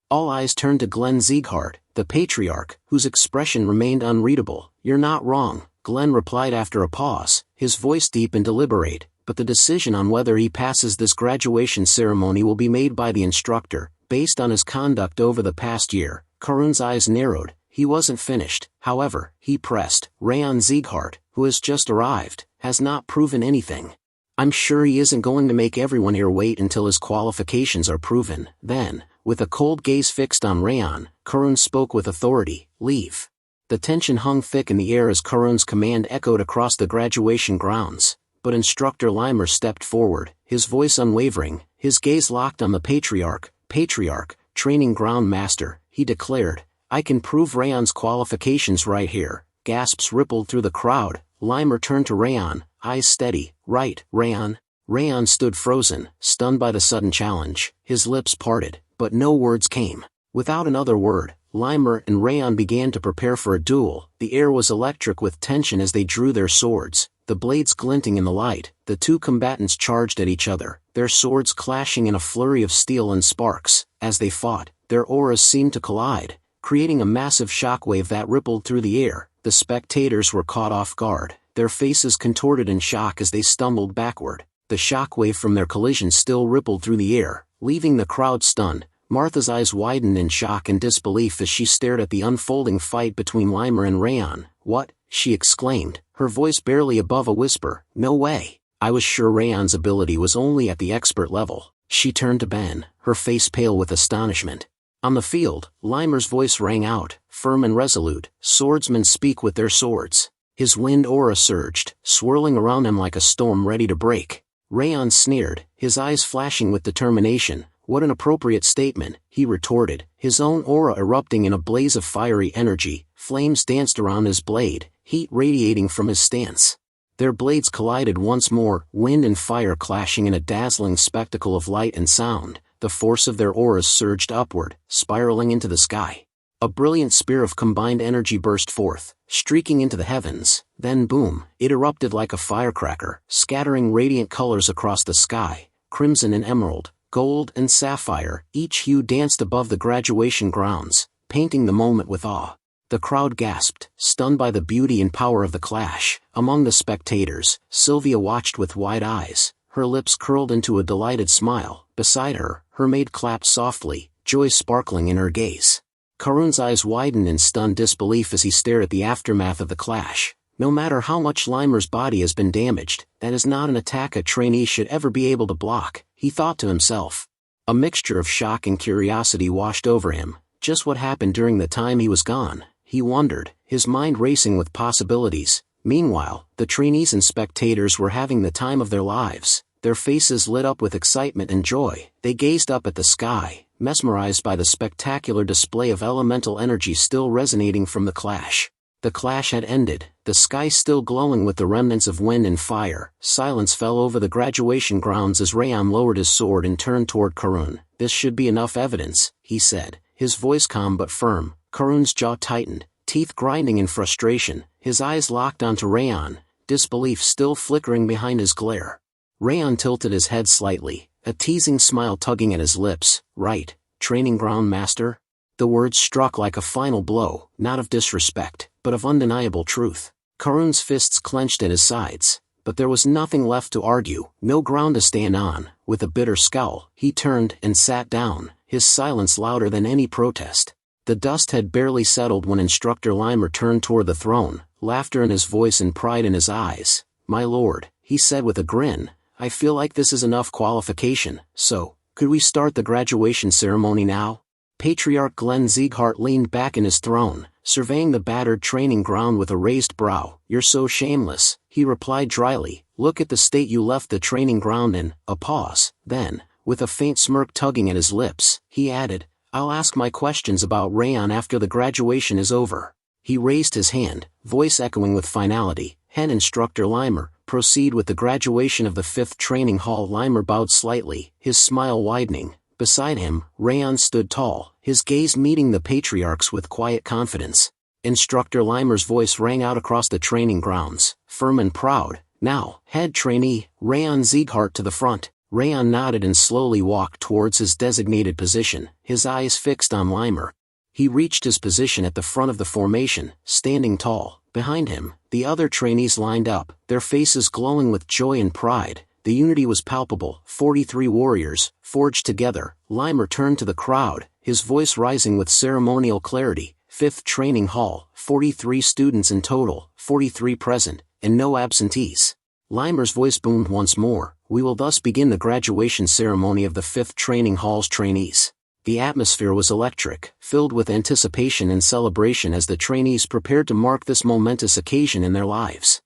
All eyes turned to Glenn Sieghart, the patriarch, whose expression remained unreadable. "You're not wrong," Glenn replied after a pause, his voice deep and deliberate, "but the decision on whether he passes this graduation ceremony will be made by the instructor, based on his conduct over the past year." Karun's eyes narrowed. He wasn't finished, however. He pressed. "Raon Sieghart, who has just arrived, has not proven anything. I'm sure he isn't going to make everyone here wait until his qualifications are proven." Then, with a cold gaze fixed on Raon, Karun spoke with authority, "Leave." The tension hung thick in the air as Karun's command echoed across the graduation grounds, but Instructor Limer stepped forward, his voice unwavering, his gaze locked on the Patriarch. "Patriarch, training ground master," he declared, "I can prove Raon's qualifications right here." Gasps rippled through the crowd. Limer turned to Raon, eyes steady. "Right, Raon?" Raon stood frozen, stunned by the sudden challenge. His lips parted, but no words came. Without another word, Limer and Raon began to prepare for a duel. The air was electric with tension as they drew their swords, the blades glinting in the light. The two combatants charged at each other, their swords clashing in a flurry of steel and sparks. As they fought, their auras seemed to collide, creating a massive shockwave that rippled through the air. The spectators were caught off guard, their faces contorted in shock as they stumbled backward. The shockwave from their collision still rippled through the air, leaving the crowd stunned. Martha's eyes widened in shock and disbelief as she stared at the unfolding fight between Limer and Raon. "What?" she exclaimed, her voice barely above a whisper. "No way. I was sure Raon's ability was only at the expert level." She turned to Ben, her face pale with astonishment. On the field, Limer's voice rang out, firm and resolute. "Swordsmen speak with their swords." His wind aura surged, swirling around him like a storm ready to break. Raon sneered, his eyes flashing with determination. "What an appropriate statement," he retorted, his own aura erupting in a blaze of fiery energy. Flames danced around his blade, heat radiating from his stance. Their blades collided once more, wind and fire clashing in a dazzling spectacle of light and sound. The force of their auras surged upward, spiraling into the sky. A brilliant spear of combined energy burst forth, streaking into the heavens. Then boom, it erupted like a firecracker, scattering radiant colors across the sky. Crimson and emerald, gold and sapphire, each hue danced above the graduation grounds, painting the moment with awe. The crowd gasped, stunned by the beauty and power of the clash. Among the spectators, Sylvia watched with wide eyes, her lips curled into a delighted smile. Beside her, her maid clapped softly, joy sparkling in her gaze. Karun's eyes widened in stunned disbelief as he stared at the aftermath of the clash. No matter how much Limer's body has been damaged, that is not an attack a trainee should ever be able to block, he thought to himself. A mixture of shock and curiosity washed over him. Just what happened during the time he was gone, he wondered, his mind racing with possibilities. Meanwhile, the trainees and spectators were having the time of their lives. Their faces lit up with excitement and joy. They gazed up at the sky, mesmerized by the spectacular display of elemental energy still resonating from the clash. The clash had ended, the sky still glowing with the remnants of wind and fire. Silence fell over the graduation grounds as Raon lowered his sword and turned toward Karun. "This should be enough evidence," he said, his voice calm but firm. Karun's jaw tightened, teeth grinding in frustration, his eyes locked onto Raon, disbelief still flickering behind his glare. Raon tilted his head slightly, a teasing smile tugging at his lips. "Right, training ground master?" The words struck like a final blow, not of disrespect, but of undeniable truth. Karun's fists clenched at his sides, but there was nothing left to argue, no ground to stand on. With a bitter scowl, he turned and sat down, his silence louder than any protest. The dust had barely settled when Instructor Limer turned toward the throne, laughter in his voice and pride in his eyes. "My lord," he said with a grin, "I feel like this is enough qualification, so, could we start the graduation ceremony now?" Patriarch Sieghart leaned back in his throne, surveying the battered training ground with a raised brow. "You're so shameless," he replied dryly. "Look at the state you left the training ground in." A pause, then, with a faint smirk tugging at his lips, he added, "I'll ask my questions about Raon after the graduation is over." He raised his hand, voice echoing with finality. "Head Instructor Limer, proceed with the graduation of the 5th Training Hall." Limer bowed slightly, his smile widening. Beside him, Raon stood tall, his gaze meeting the Patriarch's with quiet confidence. Instructor Limer's voice rang out across the training grounds, firm and proud. "Now, head trainee, Raon Sieghart to the front." Raon nodded and slowly walked towards his designated position, his eyes fixed on Limer. He reached his position at the front of the formation, standing tall. Behind him, the other trainees lined up, their faces glowing with joy and pride. The unity was palpable. 43 warriors, forged together. Limer turned to the crowd, his voice rising with ceremonial clarity. 5th Training Hall, 43 students in total, 43 present, and no absentees. Limer's voice boomed once more. We will thus begin the graduation ceremony of the 5th Training Hall's trainees. The atmosphere was electric, filled with anticipation and celebration as the trainees prepared to mark this momentous occasion in their lives.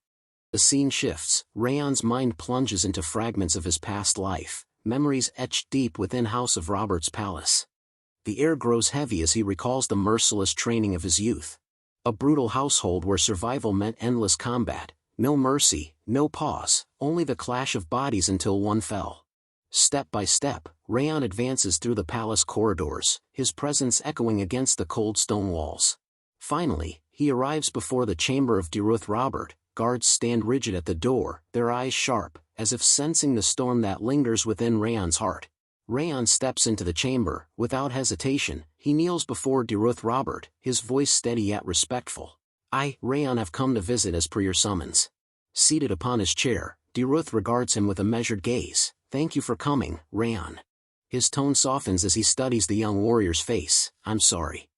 The scene shifts. Raon's mind plunges into fragments of his past life, memories etched deep within House of Robert's palace. The air grows heavy as he recalls the merciless training of his youth. A brutal household where survival meant endless combat, no mercy, no pause, only the clash of bodies until one fell. Step by step, Raon advances through the palace corridors, his presence echoing against the cold stone walls. Finally, he arrives before the chamber of Derus Robert. Guards stand rigid at the door, their eyes sharp, as if sensing the storm that lingers within Raon's heart. Raon steps into the chamber. Without hesitation, he kneels before Derus Robert, his voice steady yet respectful. I, Raon, have come to visit as per your summons. Seated upon his chair, Derus regards him with a measured gaze. Thank you for coming, Raon. His tone softens as he studies the young warrior's face. I'm sorry.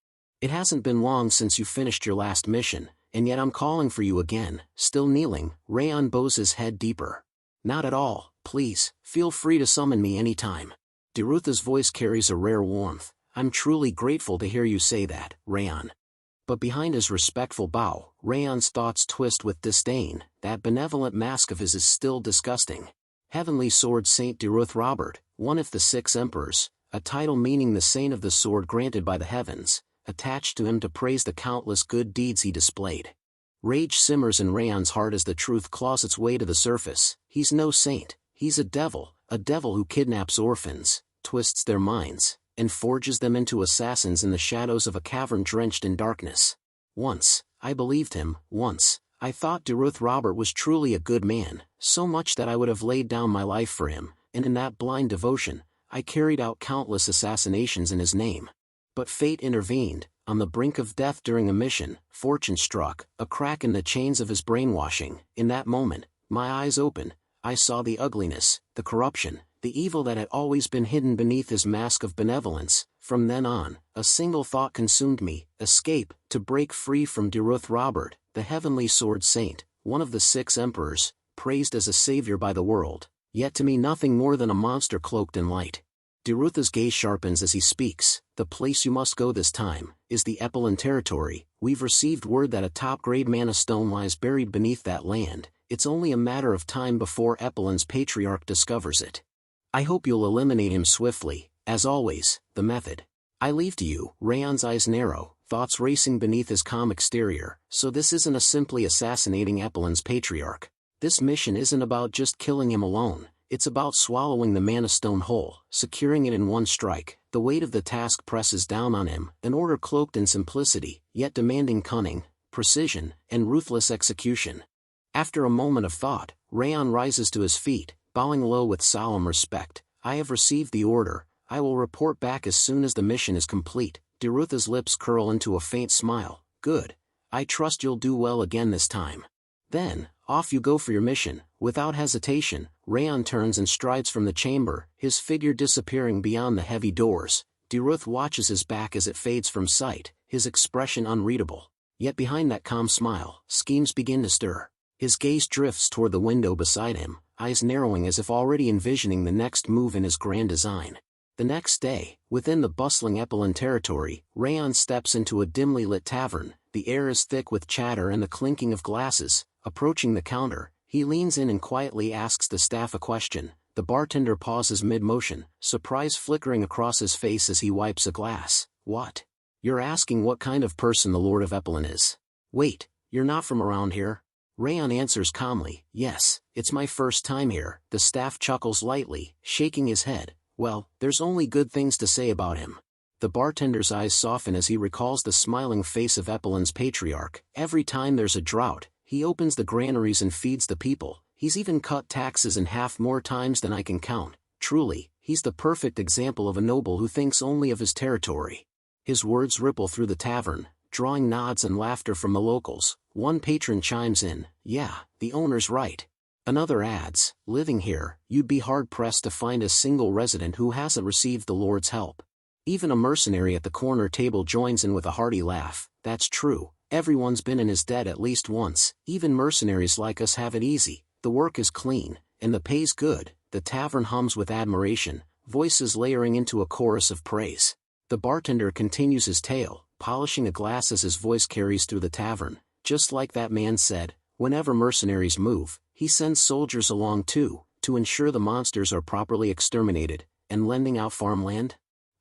It hasn't been long since you finished your last mission, and yet I'm calling for you again. Still kneeling, Raon bows his head deeper. Not at all, please, feel free to summon me any time. Derus's voice carries a rare warmth. I'm truly grateful to hear you say that, Raon. But behind his respectful bow, Raon's thoughts twist with disdain. That benevolent mask of his is still disgusting. Heavenly Sword Saint Derus Robert, one of the 6 emperors, a title meaning the saint of the sword granted by the heavens, attached to him to praise the countless good deeds he displayed. Rage simmers in Raon's heart as the truth claws its way to the surface. He's no saint, he's a devil who kidnaps orphans, twists their minds, and forges them into assassins in the shadows of a cavern drenched in darkness. Once, I believed him. Once, I thought Derus Robert was truly a good man, so much that I would have laid down my life for him, and in that blind devotion, I carried out countless assassinations in his name. But fate intervened. On the brink of death during a mission, fortune struck, a crack in the chains of his brainwashing. In that moment, my eyes opened. I saw the ugliness, the corruption, the evil that had always been hidden beneath his mask of benevolence. From then on, a single thought consumed me: escape, to break free from Derus Robert, the heavenly sword saint, one of the 6 emperors, praised as a savior by the world, yet to me nothing more than a monster cloaked in light. Derus's gaze sharpens as he speaks. The place you must go this time is the Epelin territory. We've received word that a top-grade mana stone lies buried beneath that land. It's only a matter of time before Epelin's patriarch discovers it. I hope you'll eliminate him swiftly. As always, the method I leave to you. Raon's eyes narrow, thoughts racing beneath his calm exterior. So this isn't a simply assassinating Epelin's patriarch. This mission isn't about just killing him alone. It's about swallowing the mana stone whole, securing it in one strike. The weight of the task presses down on him, an order cloaked in simplicity, yet demanding cunning, precision, and ruthless execution. After a moment of thought, Raon rises to his feet, bowing low with solemn respect. I have received the order. I will report back as soon as the mission is complete. Derus's lips curl into a faint smile. Good. I trust you'll do well again this time. Then, off you go for your mission. Without hesitation, Raon turns and strides from the chamber, his figure disappearing beyond the heavy doors. Derus watches his back as it fades from sight, his expression unreadable. Yet behind that calm smile, schemes begin to stir. His gaze drifts toward the window beside him, eyes narrowing as if already envisioning the next move in his grand design. The next day, within the bustling Epelin territory, Raon steps into a dimly lit tavern. The air is thick with chatter and the clinking of glasses. Approaching the counter, he leans in and quietly asks the staff a question. The bartender pauses mid-motion, surprise flickering across his face as he wipes a glass. What? You're asking what kind of person the Lord of Epelin is? Wait, you're not from around here? Raon answers calmly. Yes, it's my first time here. The staff chuckles lightly, shaking his head. Well, there's only good things to say about him. The bartender's eyes soften as he recalls the smiling face of Epelin's patriarch. Every time there's a drought, he opens the granaries and feeds the people. He's even cut taxes in half more times than I can count. Truly, he's the perfect example of a noble who thinks only of his territory. His words ripple through the tavern, drawing nods and laughter from the locals. One patron chimes in. Yeah, the owner's right. Another adds, living here, you'd be hard-pressed to find a single resident who hasn't received the Lord's help. Even a mercenary at the corner table joins in with a hearty laugh. That's true. Everyone's been in his debt at least once, even mercenaries like us have it easy, the work is clean, and the pay's good, the tavern hums with admiration, voices layering into a chorus of praise. The bartender continues his tale, polishing a glass as his voice carries through the tavern. Just like that man said, whenever mercenaries move, he sends soldiers along too, to ensure the monsters are properly exterminated, and lending out farmland?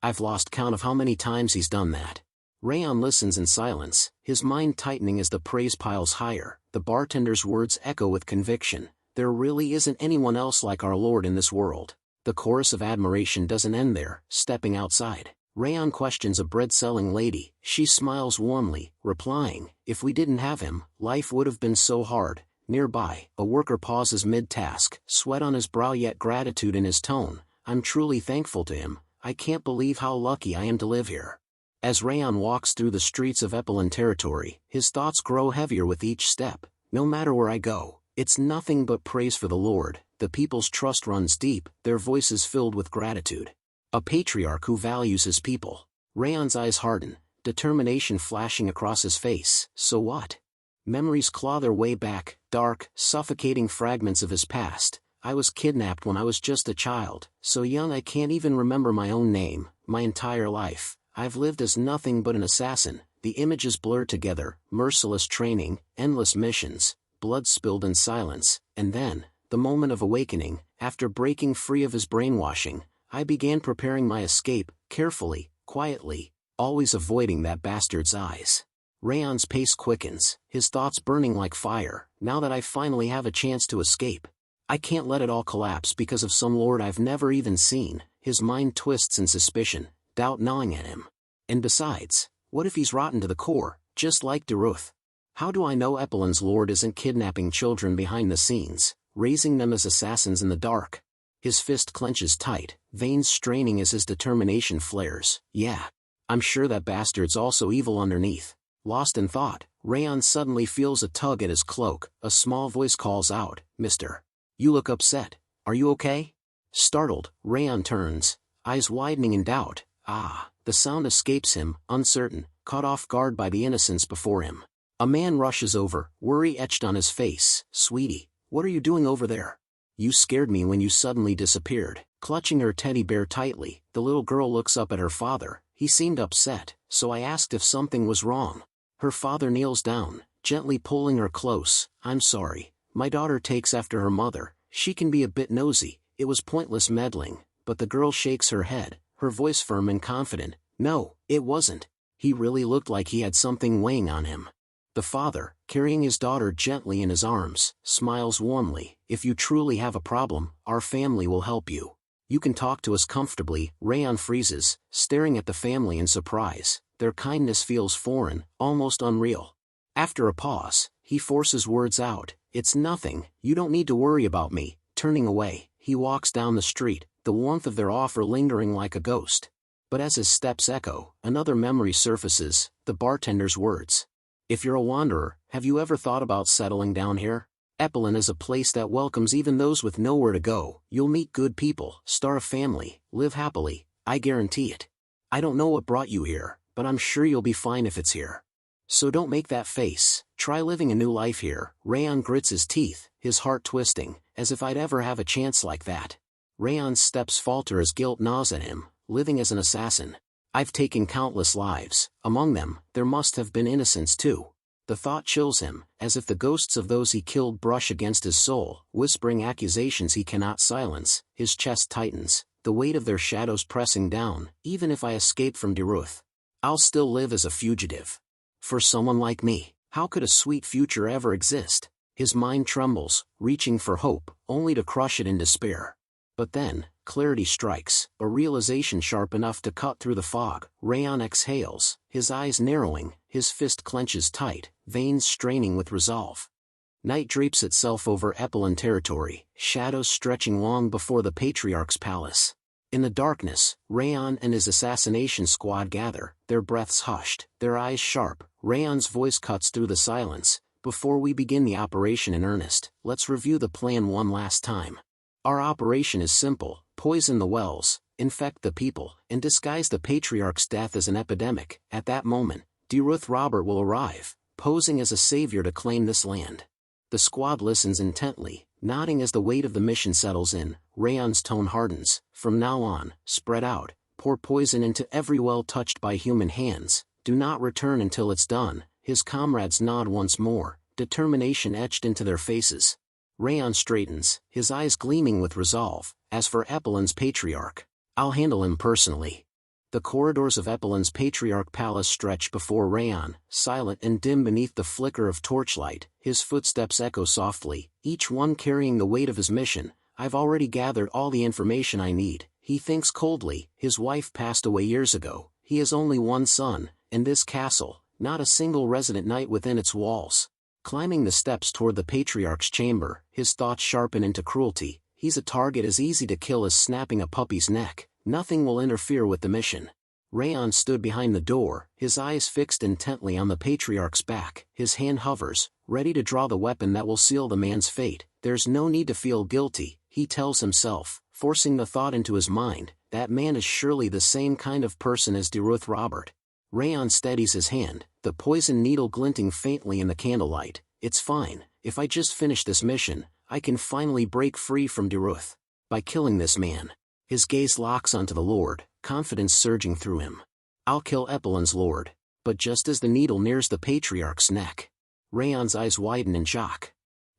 I've lost count of how many times he's done that. Raon listens in silence, his mind tightening as the praise piles higher. The bartender's words echo with conviction. There really isn't anyone else like our Lord in this world. The chorus of admiration doesn't end there. Stepping outside, Raon questions a bread-selling lady. She smiles warmly, replying, "If we didn't have him, life would have been so hard." Nearby, a worker pauses mid-task, sweat on his brow yet gratitude in his tone. "I'm truly thankful to him. I can't believe how lucky I am to live here." As Raon walks through the streets of Epelin territory, his thoughts grow heavier with each step. No matter where I go, it's nothing but praise for the Lord. The people's trust runs deep, their voices filled with gratitude. A patriarch who values his people. Raon's eyes harden, determination flashing across his face. So what? Memories claw their way back, dark, suffocating fragments of his past. I was kidnapped when I was just a child, so young I can't even remember my own name. My entire life, I've lived as nothing but an assassin. The images blur together, merciless training, endless missions, blood spilled in silence, and then, the moment of awakening. After breaking free of his brainwashing, I began preparing my escape, carefully, quietly, always avoiding that bastard's eyes. Raon's pace quickens, his thoughts burning like fire. Now that I finally have a chance to escape, I can't let it all collapse because of some lord I've never even seen. His mind twists in suspicion, doubt gnawing at him. And besides, what if he's rotten to the core, just like Derus? How do I know Epelin's lord isn't kidnapping children behind the scenes, raising them as assassins in the dark? His fist clenches tight, veins straining as his determination flares. Yeah, I'm sure that bastard's also evil underneath. Lost in thought, Raon suddenly feels a tug at his cloak. A small voice calls out, "Mister, you look upset. Are you okay?" Startled, Raon turns, eyes widening in doubt. The sound escapes him, uncertain, caught off guard by the innocence before him. A man rushes over, worry etched on his face. "Sweetie, what are you doing over there? You scared me when you suddenly disappeared." Clutching her teddy bear tightly, the little girl looks up at her father. He seemed upset, so I asked if something was wrong. Her father kneels down, gently pulling her close. "I'm sorry. My daughter takes after her mother. She can be a bit nosy. It was pointless meddling." But the girl shakes her head, her voice firm and confident. "No, it wasn't." He really looked like he had something weighing on him. The father, carrying his daughter gently in his arms, smiles warmly. "If you truly have a problem, our family will help you. You can talk to us comfortably." Raon freezes, staring at the family in surprise. Their kindness feels foreign, almost unreal. After a pause, he forces words out. "It's nothing, you don't need to worry about me." Turning away, he walks down the street, the warmth of their offer lingering like a ghost. But as his steps echo, another memory surfaces, the bartender's words. "If you're a wanderer, have you ever thought about settling down here? Epelin is a place that welcomes even those with nowhere to go. You'll meet good people, start a family, live happily, I guarantee it. I don't know what brought you here, but I'm sure you'll be fine if it's here. So don't make that face. Try living a new life here." Raon grits his teeth, his heart twisting, as if I'd ever have a chance like that. Raon's steps falter as guilt gnaws at him. Living as an assassin. I've taken countless lives. Among them, there must have been innocents too. The thought chills him, as if the ghosts of those he killed brush against his soul, whispering accusations he cannot silence. His chest tightens, the weight of their shadows pressing down. Even if I escape from Derus, I'll still live as a fugitive. For someone like me, how could a sweet future ever exist? His mind trembles, reaching for hope, only to crush it in despair. But then, clarity strikes, a realization sharp enough to cut through the fog. Raon exhales, his eyes narrowing, his fist clenches tight, veins straining with resolve. Night drapes itself over Epelin territory, shadows stretching long before the Patriarch's palace. In the darkness, Raon and his assassination squad gather, their breaths hushed, their eyes sharp. Raon's voice cuts through the silence. "Before we begin the operation in earnest, let's review the plan one last time. Our operation is simple: poison the wells, infect the people, and disguise the Patriarch's death as an epidemic. At that moment, Derus Robert will arrive, posing as a savior to claim this land. The squad listens intently, nodding as the weight of the mission settles in. Raon's tone hardens. From now on, spread out, pour poison into every well touched by human hands, do not return until it's done. His comrades nod once more, determination etched into their faces. Raon straightens, his eyes gleaming with resolve. As for Epelin's patriarch, I'll handle him personally. The corridors of Epelin's patriarch palace stretch before Raon, silent and dim beneath the flicker of torchlight. His footsteps echo softly, each one carrying the weight of his mission. I've already gathered all the information I need. He thinks coldly. His wife passed away years ago. He has only one son, and this castle, not a single resident knight within its walls. Climbing the steps toward the patriarch's chamber, his thoughts sharpen into cruelty. He's a target as easy to kill as snapping a puppy's neck. Nothing will interfere with the mission. Raon stood behind the door, his eyes fixed intently on the patriarch's back. His hand hovers, ready to draw the weapon that will seal the man's fate. There's no need to feel guilty, he tells himself, forcing the thought into his mind. That man is surely the same kind of person as Derus Robert. Raon steadies his hand, the poison needle glinting faintly in the candlelight. It's fine, if I just finish this mission, I can finally break free from Derus. By killing this man. His gaze locks onto the Lord, confidence surging through him. I'll kill Epelin's Lord. But just as the needle nears the patriarch's neck, Raon's eyes widen in shock.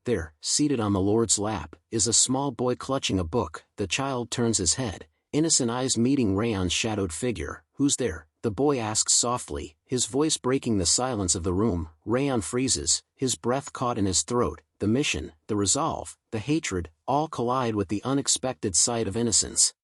There, seated on the Lord's lap, is a small boy clutching a book. The child turns his head, innocent eyes meeting Raon's shadowed figure. Who's there? The boy asks softly, his voice breaking the silence of the room. Raon freezes, his breath caught in his throat. The mission, the resolve, the hatred, all collide with the unexpected sight of innocence.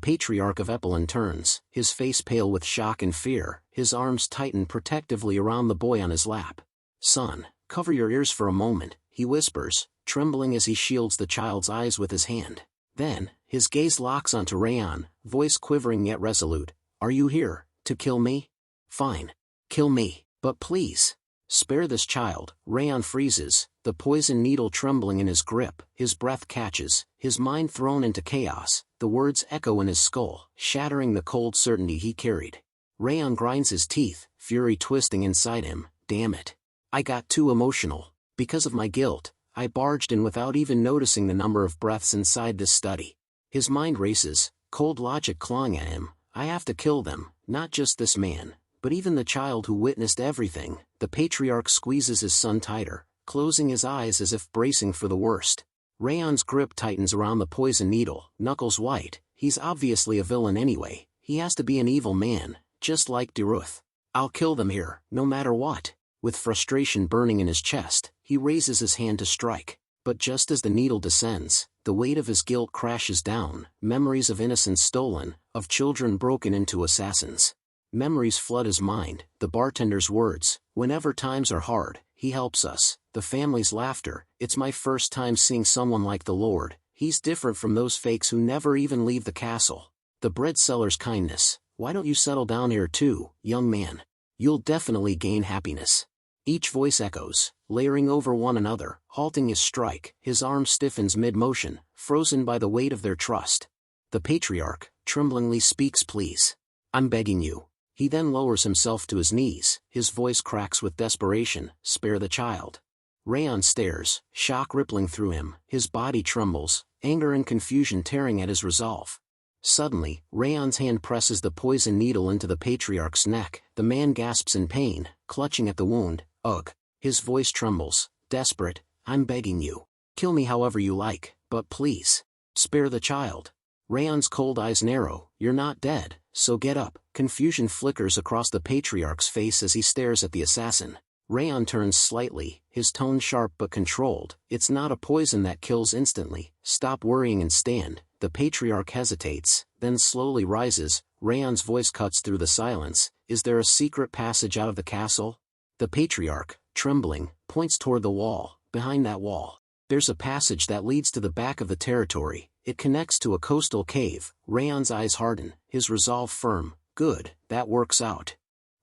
Patriarch of Epelin turns, his face pale with shock and fear, his arms tighten protectively around the boy on his lap. Son, cover your ears for a moment, he whispers, trembling as he shields the child's eyes with his hand. Then, his gaze locks onto Raon, voice quivering yet resolute. Are you here, to kill me? Fine. Kill me, but please. Spare this child. Raon freezes, the poison needle trembling in his grip. His breath catches, his mind thrown into chaos. The words echo in his skull, shattering the cold certainty he carried. Raon grinds his teeth, fury twisting inside him. Damn it. I got too emotional. Because of my guilt, I barged in without even noticing the number of breaths inside this study. His mind races, cold logic clawing at him. I have to kill them, not just this man, but even the child who witnessed everything. The patriarch squeezes his son tighter, closing his eyes as if bracing for the worst. Raon's grip tightens around the poison needle, knuckles white. He's obviously a villain anyway. He has to be an evil man, just like Derus. I'll kill them here, no matter what. With frustration burning in his chest, he raises his hand to strike. But just as the needle descends, the weight of his guilt crashes down. Memories of innocence stolen, of children broken into assassins. Memories flood his mind, the bartender's words, whenever times are hard, he helps us, the family's laughter. It's my first time seeing someone like the Lord. He's different from those fakes who never even leave the castle. The bread seller's kindness. Why don't you settle down here too, young man? You'll definitely gain happiness. Each voice echoes, layering over one another, halting his strike. His arm stiffens mid-motion, frozen by the weight of their trust. The patriarch, tremblingly speaks, please. I'm begging you. He then lowers himself to his knees, his voice cracks with desperation. Spare the child. Raon stares, shock rippling through him, his body trembles, anger and confusion tearing at his resolve. Suddenly, Raon's hand presses the poison needle into the patriarch's neck. The man gasps in pain, clutching at the wound. Ugh. His voice trembles, desperate. I'm begging you. Kill me however you like, but please. Spare the child. Raon's cold eyes narrow. You're not dead, so get up. Confusion flickers across the patriarch's face as he stares at the assassin. Raon turns slightly, his tone sharp but controlled. It's not a poison that kills instantly. Stop worrying and stand. The patriarch hesitates, then slowly rises. Raon's voice cuts through the silence. Is there a secret passage out of the castle? The patriarch, trembling, points toward the wall. Behind that wall, there's a passage that leads to the back of the territory. It connects to a coastal cave. Raon's eyes harden, his resolve firm. Good, that works out.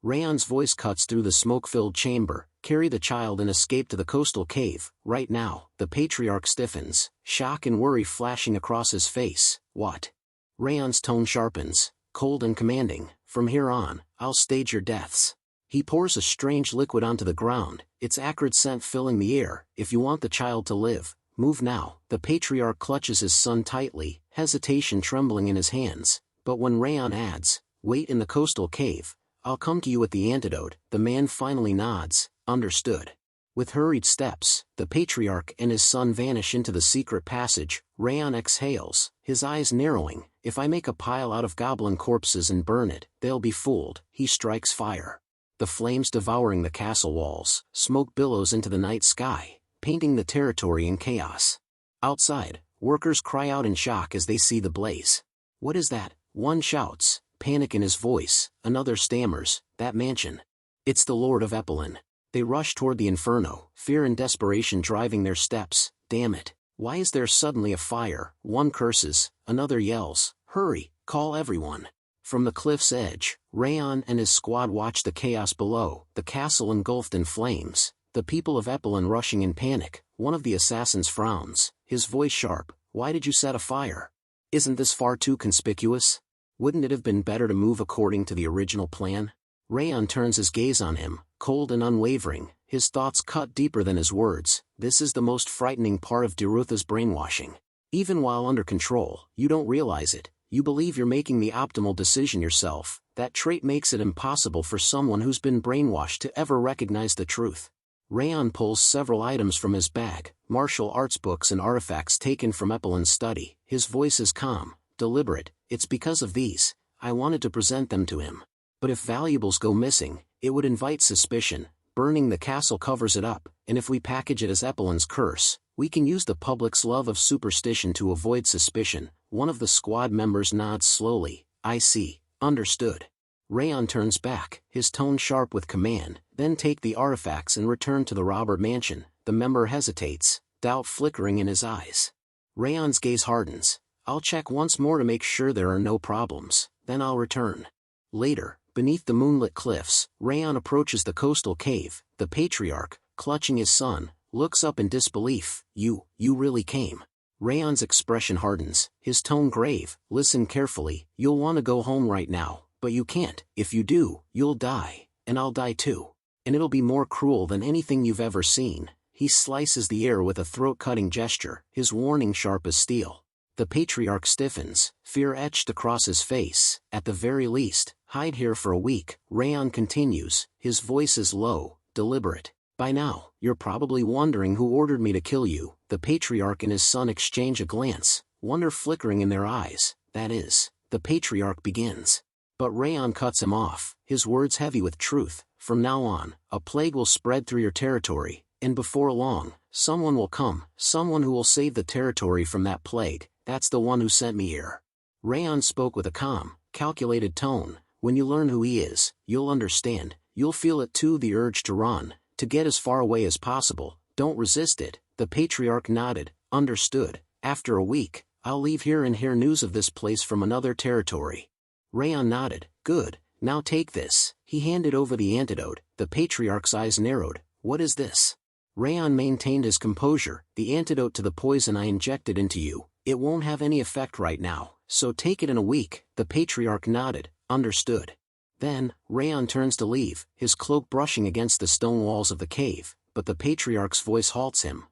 Raon's voice cuts through the smoke-filled chamber. Carry the child and escape to the coastal cave, right now. The patriarch stiffens, shock and worry flashing across his face. What? Raon's tone sharpens, cold and commanding. From here on, I'll stage your deaths. He pours a strange liquid onto the ground, its acrid scent filling the air. If you want the child to live, move now. The patriarch clutches his son tightly, hesitation trembling in his hands. But when Raon adds, wait in the coastal cave, I'll come to you with the antidote, the man finally nods, understood. With hurried steps, the patriarch and his son vanish into the secret passage. Raon exhales, his eyes narrowing. If I make a pile out of goblin corpses and burn it, they'll be fooled. He strikes fire. The flames devouring the castle walls, smoke billows into the night sky, painting the territory in chaos. Outside, workers cry out in shock as they see the blaze. What is that? One shouts, panic in his voice. Another stammers, that mansion. It's the Lord of Epelin. They rush toward the inferno, fear and desperation driving their steps. Damn it. Why is there suddenly a fire? One curses, another yells, hurry, call everyone. From the cliff's edge, Raon and his squad watch the chaos below, the castle engulfed in flames, the people of Epelin rushing in panic. One of the assassins frowns, his voice sharp. Why did you set a fire? Isn't this far too conspicuous? Wouldn't it have been better to move according to the original plan? Raon turns his gaze on him, cold and unwavering, his thoughts cut deeper than his words. This is the most frightening part of Derutha's brainwashing. Even while under control, you don't realize it. You believe you're making the optimal decision yourself. That trait makes it impossible for someone who's been brainwashed to ever recognize the truth. Raon pulls several items from his bag, martial arts books and artifacts taken from Epelin's study. His voice is calm, deliberate. It's because of these, I wanted to present them to him. But if valuables go missing, it would invite suspicion. Burning the castle covers it up, and if we package it as Epelin's curse, we can use the public's love of superstition to avoid suspicion. One of the squad members nods slowly. I see, understood. Raon turns back, his tone sharp with command. Then take the artifacts and return to the robber mansion. The member hesitates, doubt flickering in his eyes. Raon's gaze hardens. I'll check once more to make sure there are no problems, then I'll return. Later, beneath the moonlit cliffs, Raon approaches the coastal cave. The patriarch, clutching his son, looks up in disbelief. You really came. Raon's expression hardens, his tone grave. Listen carefully, you'll want to go home right now, but you can't. If you do, you'll die, and I'll die too. And it'll be more cruel than anything you've ever seen. He slices the air with a throat-cutting gesture, his warning sharp as steel. The patriarch stiffens, fear etched across his face. At the very least, hide here for a week. Raon continues, his voice is low, deliberate. By now, you're probably wondering who ordered me to kill you. The patriarch and his son exchange a glance, wonder flickering in their eyes. That is, the patriarch begins. But Raon cuts him off, his words heavy with truth. From now on, a plague will spread through your territory, and before long, someone will come, someone who will save the territory from that plague. That's the one who sent me here. Raon spoke with a calm, calculated tone. When you learn who he is, you'll understand. You'll feel it too, the urge to run, to get as far away as possible. Don't resist it. The patriarch nodded, understood. After a week, I'll leave here and hear news of this place from another territory. Raon nodded, good, now take this. He handed over the antidote. The patriarch's eyes narrowed. What is this? Raon maintained his composure. The antidote to the poison I injected into you. It won't have any effect right now, so take it in a week. The patriarch nodded, understood. Then, Raon turns to leave, his cloak brushing against the stone walls of the cave, but the patriarch's voice halts him.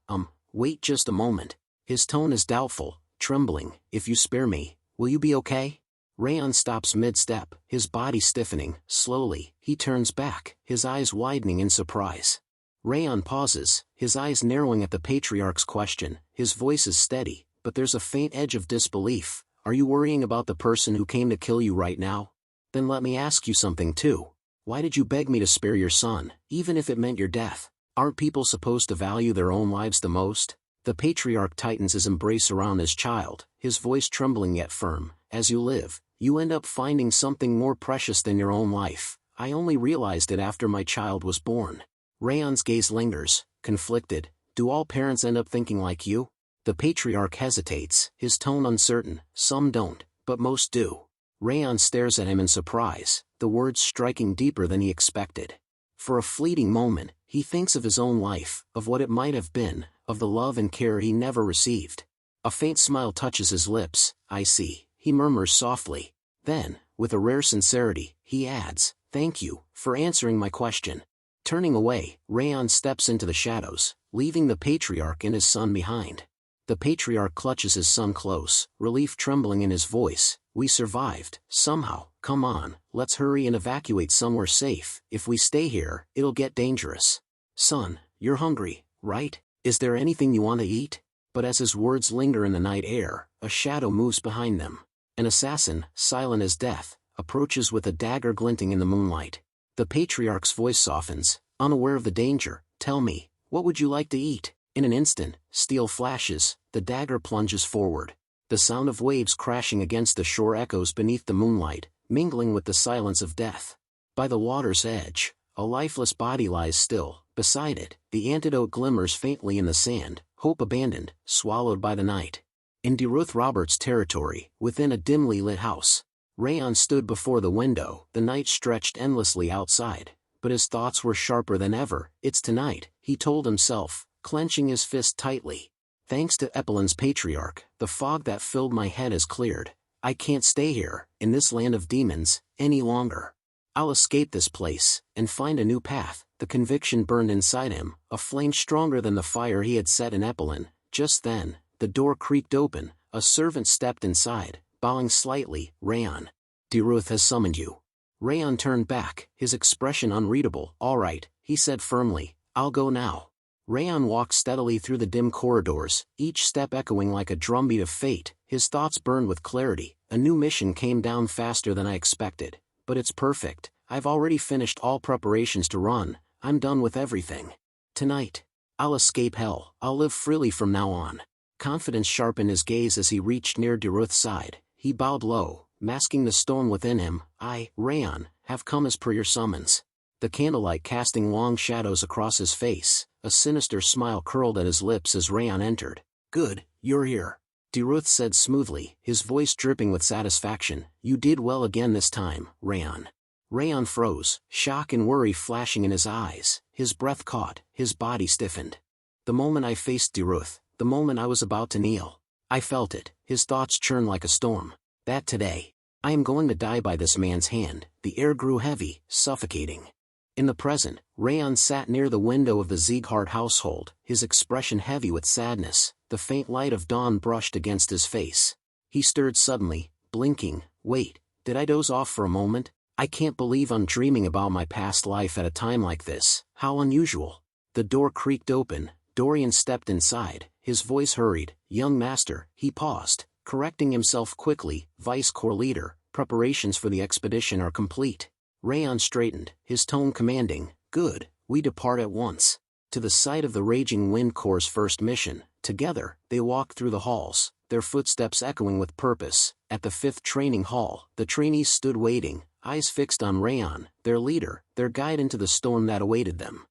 Wait just a moment. His tone is doubtful, trembling. If you spare me, will you be okay? Raon stops mid-step, his body stiffening. Slowly, he turns back, his eyes widening in surprise. Raon pauses, his eyes narrowing at the patriarch's question. His voice is steady, but there's a faint edge of disbelief. Are you worrying about the person who came to kill you right now? Then let me ask you something too. Why did you beg me to spare your son, even if it meant your death? Aren't people supposed to value their own lives the most? The patriarch tightens his embrace around his child, his voice trembling yet firm. As you live, you end up finding something more precious than your own life. I only realized it after my child was born. Raon's gaze lingers, conflicted. Do all parents end up thinking like you? The patriarch hesitates, his tone uncertain. Some don't, but most do. Raon stares at him in surprise, the words striking deeper than he expected. For a fleeting moment, he thinks of his own life, of what it might have been, of the love and care he never received. A faint smile touches his lips. I see, he murmurs softly. Then, with a rare sincerity, he adds, Thank you for answering my question. Turning away, Raon steps into the shadows, leaving the patriarch and his son behind. The patriarch clutches his son close, relief trembling in his voice. We survived, somehow. Come on, let's hurry and evacuate somewhere safe. If we stay here, it'll get dangerous. Son, you're hungry, right? Is there anything you want to eat? But as his words linger in the night air, a shadow moves behind them. An assassin, silent as death, approaches with a dagger glinting in the moonlight. The patriarch's voice softens, unaware of the danger. Tell me, what would you like to eat? In an instant, steel flashes, the dagger plunges forward. The sound of waves crashing against the shore echoes beneath the moonlight, mingling with the silence of death. By the water's edge, a lifeless body lies still. Beside it, the antidote glimmers faintly in the sand, hope abandoned, swallowed by the night. In Derus Roberts' territory, within a dimly lit house, Raon stood before the window. The night stretched endlessly outside, but his thoughts were sharper than ever. It's tonight, he told himself, clenching his fist tightly. Thanks to Epelin's patriarch, the fog that filled my head has cleared. I can't stay here, in this land of demons, any longer. I'll escape this place, and find a new path. The conviction burned inside him, a flame stronger than the fire he had set in Epelin. Just then, the door creaked open, a servant stepped inside, bowing slightly. Raon. Derus has summoned you. Raon turned back, his expression unreadable. All right, he said firmly, I'll go now. Raon walked steadily through the dim corridors, each step echoing like a drumbeat of fate. His thoughts burned with clarity. A new mission came down faster than I expected. But it's perfect. I've already finished all preparations to run. I'm done with everything. Tonight, I'll escape hell. I'll live freely from now on. Confidence sharpened his gaze as he reached near Derus's side. He bowed low, masking the stone within him. I, Raon, have come as per your summons. The candlelight casting long shadows across his face. A sinister smile curled at his lips as Raon entered. Good, you're here. Derus said smoothly, his voice dripping with satisfaction. You did well again this time, Raon. Raon froze, shock and worry flashing in his eyes. His breath caught, his body stiffened. The moment I faced Derus, the moment I was about to kneel, I felt it. His thoughts churned like a storm. That today, I am going to die by this man's hand. The air grew heavy, suffocating. In the present, Raon sat near the window of the Sieghart household, his expression heavy with sadness. The faint light of dawn brushed against his face. He stirred suddenly, blinking. Wait, did I doze off for a moment? I can't believe I'm dreaming about my past life at a time like this. How unusual. The door creaked open. Dorian stepped inside, his voice hurried. Young master. He paused, correcting himself quickly. Vice Corps leader, preparations for the expedition are complete. Raon straightened, his tone commanding. Good, we depart at once. To the site of the Raging Wind Corps' first mission. Together, they walked through the halls, their footsteps echoing with purpose. At the 5th training hall, the trainees stood waiting, eyes fixed on Raon, their leader, their guide into the storm that awaited them.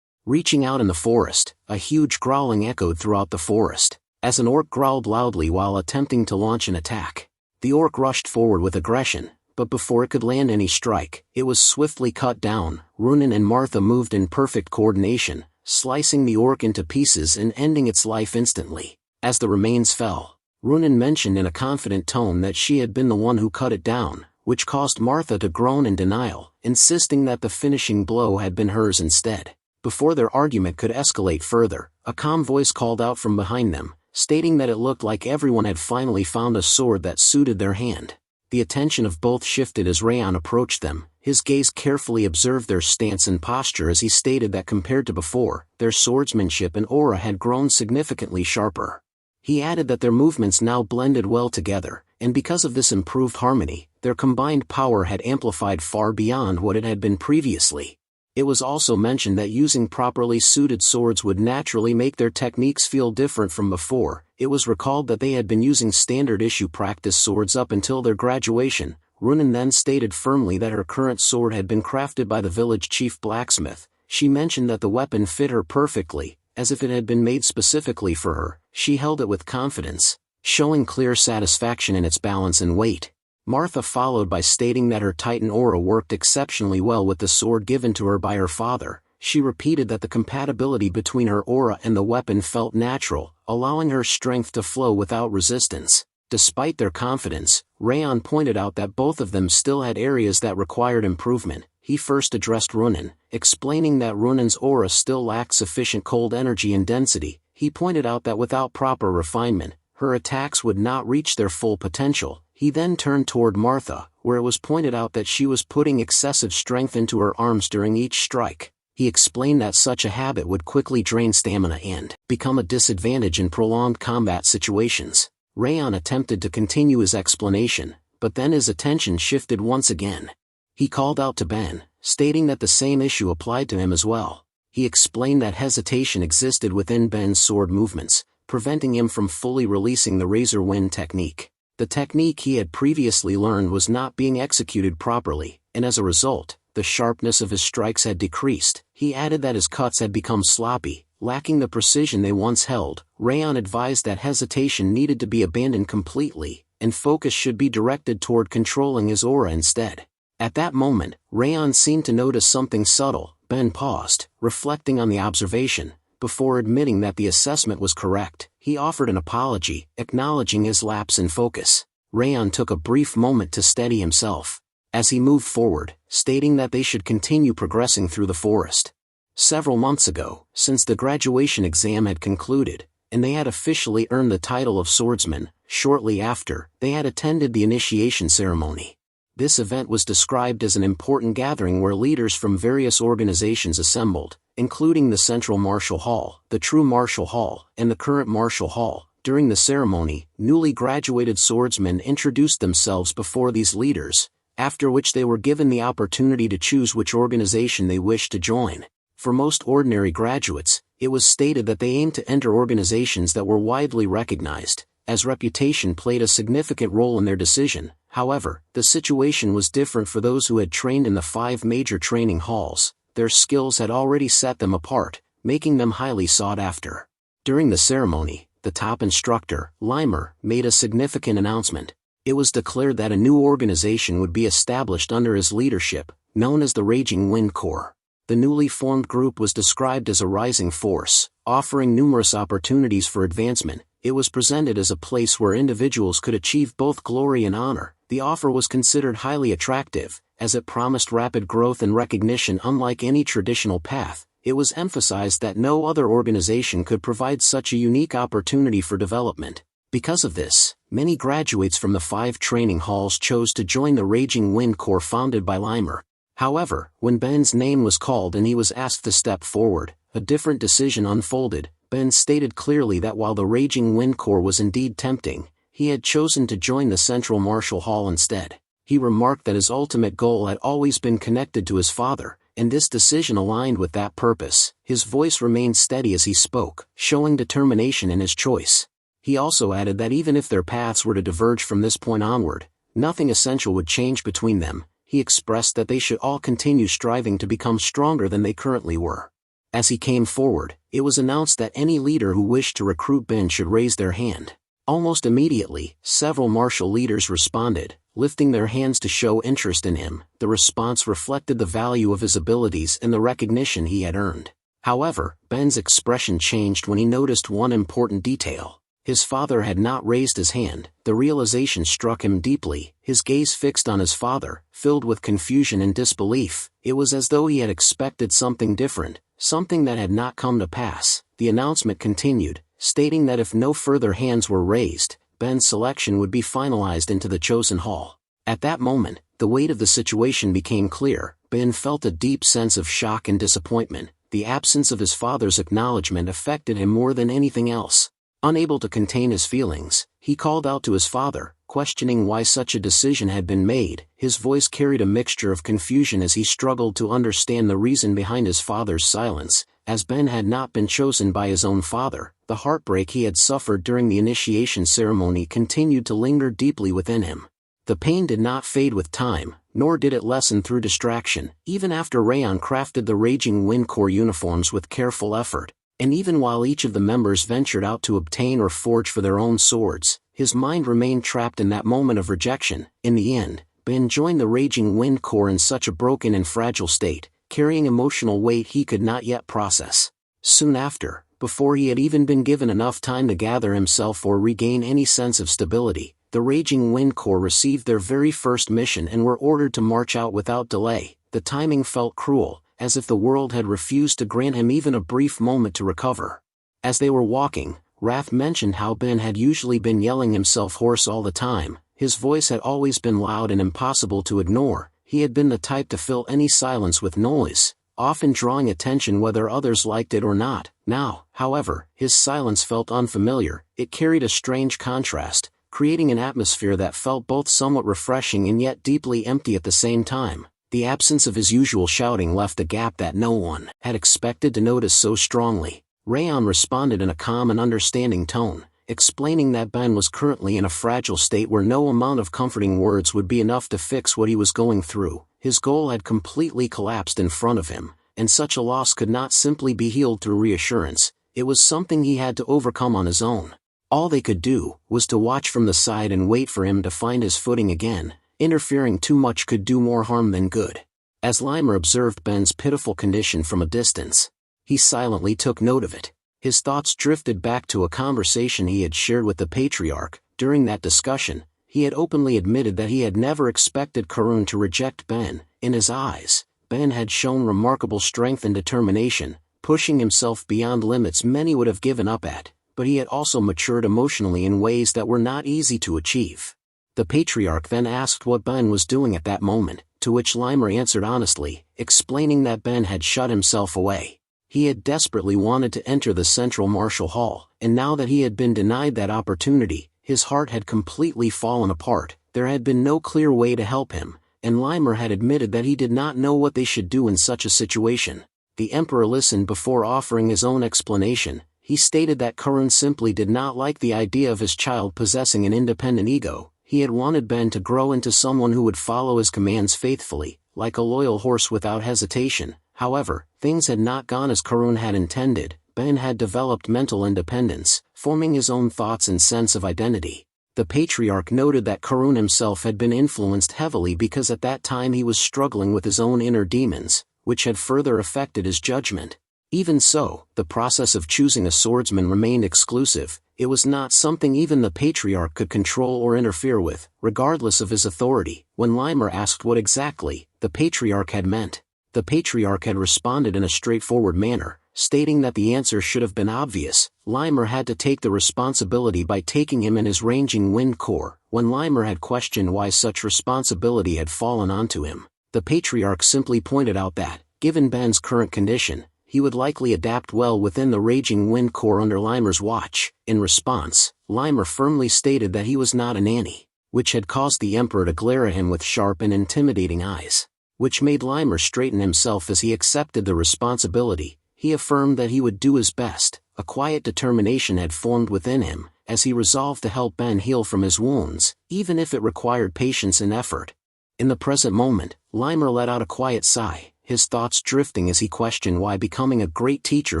Reaching out in the forest, a huge growling echoed throughout the forest, as an orc growled loudly while attempting to launch an attack. The orc rushed forward with aggression, but before it could land any strike, it was swiftly cut down. Runen and Martha moved in perfect coordination, slicing the orc into pieces and ending its life instantly. As the remains fell, Runen mentioned in a confident tone that she had been the one who cut it down, which caused Martha to groan in denial, insisting that the finishing blow had been hers instead. Before their argument could escalate further, a calm voice called out from behind them, stating that it looked like everyone had finally found a sword that suited their hand. The attention of both shifted as Raon approached them. His gaze carefully observed their stance and posture as he stated that compared to before, their swordsmanship and aura had grown significantly sharper. He added that their movements now blended well together, and because of this improved harmony, their combined power had amplified far beyond what it had been previously. It was also mentioned that using properly suited swords would naturally make their techniques feel different from before. It was recalled that they had been using standard-issue practice swords up until their graduation. Runen then stated firmly that her current sword had been crafted by the village chief blacksmith. She mentioned that the weapon fit her perfectly, as if it had been made specifically for her. She held it with confidence, showing clear satisfaction in its balance and weight. Martha followed by stating that her Titan aura worked exceptionally well with the sword given to her by her father. She repeated that the compatibility between her aura and the weapon felt natural, allowing her strength to flow without resistance. Despite their confidence, Raon pointed out that both of them still had areas that required improvement. he first addressed Runan, explaining that Runan's aura still lacked sufficient cold energy and density. He pointed out that without proper refinement, her attacks would not reach their full potential. He then turned toward Martha, where it was pointed out that she was putting excessive strength into her arms during each strike. He explained that such a habit would quickly drain stamina and become a disadvantage in prolonged combat situations. Raon attempted to continue his explanation, but then his attention shifted once again. He called out to Ben, stating that the same issue applied to him as well. He explained that hesitation existed within Ben's sword movements, preventing him from fully releasing the razor wind technique. The technique he had previously learned was not being executed properly, and as a result, the sharpness of his strikes had decreased. He added that his cuts had become sloppy, lacking the precision they once held. Raon advised that hesitation needed to be abandoned completely, and focus should be directed toward controlling his aura instead. At that moment, Raon seemed to notice something subtle. Ben paused, reflecting on the observation. Before admitting that the assessment was correct, he offered an apology, acknowledging his lapse in focus. Raon took a brief moment to steady himself, as he moved forward, stating that they should continue progressing through the forest. Several months ago, since the graduation exam had concluded, and they had officially earned the title of Swordsman, shortly after, they had attended the initiation ceremony. This event was described as an important gathering where leaders from various organizations assembled, including the Central Martial Hall, the True Martial Hall, and the current Martial Hall. During the ceremony, newly graduated swordsmen introduced themselves before these leaders, after which they were given the opportunity to choose which organization they wished to join. For most ordinary graduates, it was stated that they aimed to enter organizations that were widely recognized, as reputation played a significant role in their decision. However, the situation was different for those who had trained in the 5 major training halls. Their skills had already set them apart, making them highly sought after. During the ceremony, the top instructor, Limer, made a significant announcement. It was declared that a new organization would be established under his leadership, known as the Raging Wind Corps. The newly formed group was described as a rising force, offering numerous opportunities for advancement. It was presented as a place where individuals could achieve both glory and honor. The offer was considered highly attractive, as it promised rapid growth and recognition unlike any traditional path. It was emphasized that no other organization could provide such a unique opportunity for development. Because of this, many graduates from the 5 training halls chose to join the Raging Wind Corps founded by Limer. However, when Ben's name was called and he was asked to step forward, a different decision unfolded. Ben stated clearly that while the Raging Wind Corps was indeed tempting, he had chosen to join the Central Martial Hall instead. He remarked that his ultimate goal had always been connected to his father, and this decision aligned with that purpose. His voice remained steady as he spoke, showing determination in his choice. He also added that even if their paths were to diverge from this point onward, nothing essential would change between them. He expressed that they should all continue striving to become stronger than they currently were. As he came forward, it was announced that any leader who wished to recruit Ben should raise their hand. Almost immediately, several martial leaders responded, lifting their hands to show interest in him. The response reflected the value of his abilities and the recognition he had earned. However, Ben's expression changed when he noticed one important detail. His father had not raised his hand. The realization struck him deeply, his gaze fixed on his father, filled with confusion and disbelief. It was as though he had expected something different, something that had not come to pass. The announcement continued, stating that if no further hands were raised, Ben's selection would be finalized into the chosen hall. At that moment, the weight of the situation became clear. Ben felt a deep sense of shock and disappointment. The absence of his father's acknowledgement affected him more than anything else. Unable to contain his feelings, he called out to his father, questioning why such a decision had been made. His voice carried a mixture of confusion as he struggled to understand the reason behind his father's silence. As Ben had not been chosen by his own father, the heartbreak he had suffered during the initiation ceremony continued to linger deeply within him. The pain did not fade with time, nor did it lessen through distraction. Even after Raon crafted the Raging Wind Corps uniforms with careful effort, and even while each of the members ventured out to obtain or forge for their own swords, his mind remained trapped in that moment of rejection. In the end, Ben joined the Raging Wind Corps in such a broken and fragile state, carrying emotional weight he could not yet process. Soon after, before he had even been given enough time to gather himself or regain any sense of stability, the Raging Wind Corps received their very first mission and were ordered to march out without delay. the timing felt cruel, as if the world had refused to grant him even a brief moment to recover. As they were walking, Raph mentioned how Ben had usually been yelling himself hoarse all the time. His voice had always been loud and impossible to ignore. He had been the type to fill any silence with noise, often drawing attention whether others liked it or not. Now, however, his silence felt unfamiliar. It carried a strange contrast, creating an atmosphere that felt both somewhat refreshing and yet deeply empty at the same time. The absence of his usual shouting left a gap that no one had expected to notice so strongly. Raon responded in a calm and understanding tone, explaining that Ben was currently in a fragile state where no amount of comforting words would be enough to fix what he was going through. His goal had completely collapsed in front of him, and such a loss could not simply be healed through reassurance. It was something he had to overcome on his own. All they could do was to watch from the side and wait for him to find his footing again. Interfering too much could do more harm than good. As Limer observed Ben's pitiful condition from a distance, he silently took note of it. His thoughts drifted back to a conversation he had shared with the Patriarch. During that discussion, he had openly admitted that he had never expected Karun to reject Ben. In his eyes, Ben had shown remarkable strength and determination, pushing himself beyond limits many would have given up at, but he had also matured emotionally in ways that were not easy to achieve. The Patriarch then asked what Ben was doing at that moment, to which Limer answered honestly, explaining that Ben had shut himself away. He had desperately wanted to enter the central martial hall, and now that he had been denied that opportunity, his heart had completely fallen apart. There had been no clear way to help him, and Limer had admitted that he did not know what they should do in such a situation. The Emperor listened before offering his own explanation. He stated that Karun simply did not like the idea of his child possessing an independent ego. He had wanted Ben to grow into someone who would follow his commands faithfully, like a loyal horse without hesitation. However, things had not gone as Karun had intended. Ben had developed mental independence, forming his own thoughts and sense of identity. The Patriarch noted that Karun himself had been influenced heavily because at that time he was struggling with his own inner demons, which had further affected his judgment. Even so, the process of choosing a swordsman remained exclusive. It was not something even the Patriarch could control or interfere with, regardless of his authority. When Limer asked what exactly the Patriarch had meant, the Patriarch had responded in a straightforward manner, stating that the answer should have been obvious. Limer had to take the responsibility by taking him in his ranging wind core. When Limer had questioned why such responsibility had fallen onto him, the Patriarch simply pointed out that, given Ben's current condition, he would likely adapt well within the raging wind core under Limer's watch. In response, Limer firmly stated that he was not a nanny, which had caused the Emperor to glare at him with sharp and intimidating eyes, which made Limer straighten himself as he accepted the responsibility. He affirmed that he would do his best. A quiet determination had formed within him, as he resolved to help Ben heal from his wounds, even if it required patience and effort. In the present moment, Limer let out a quiet sigh, his thoughts drifting as he questioned why becoming a great teacher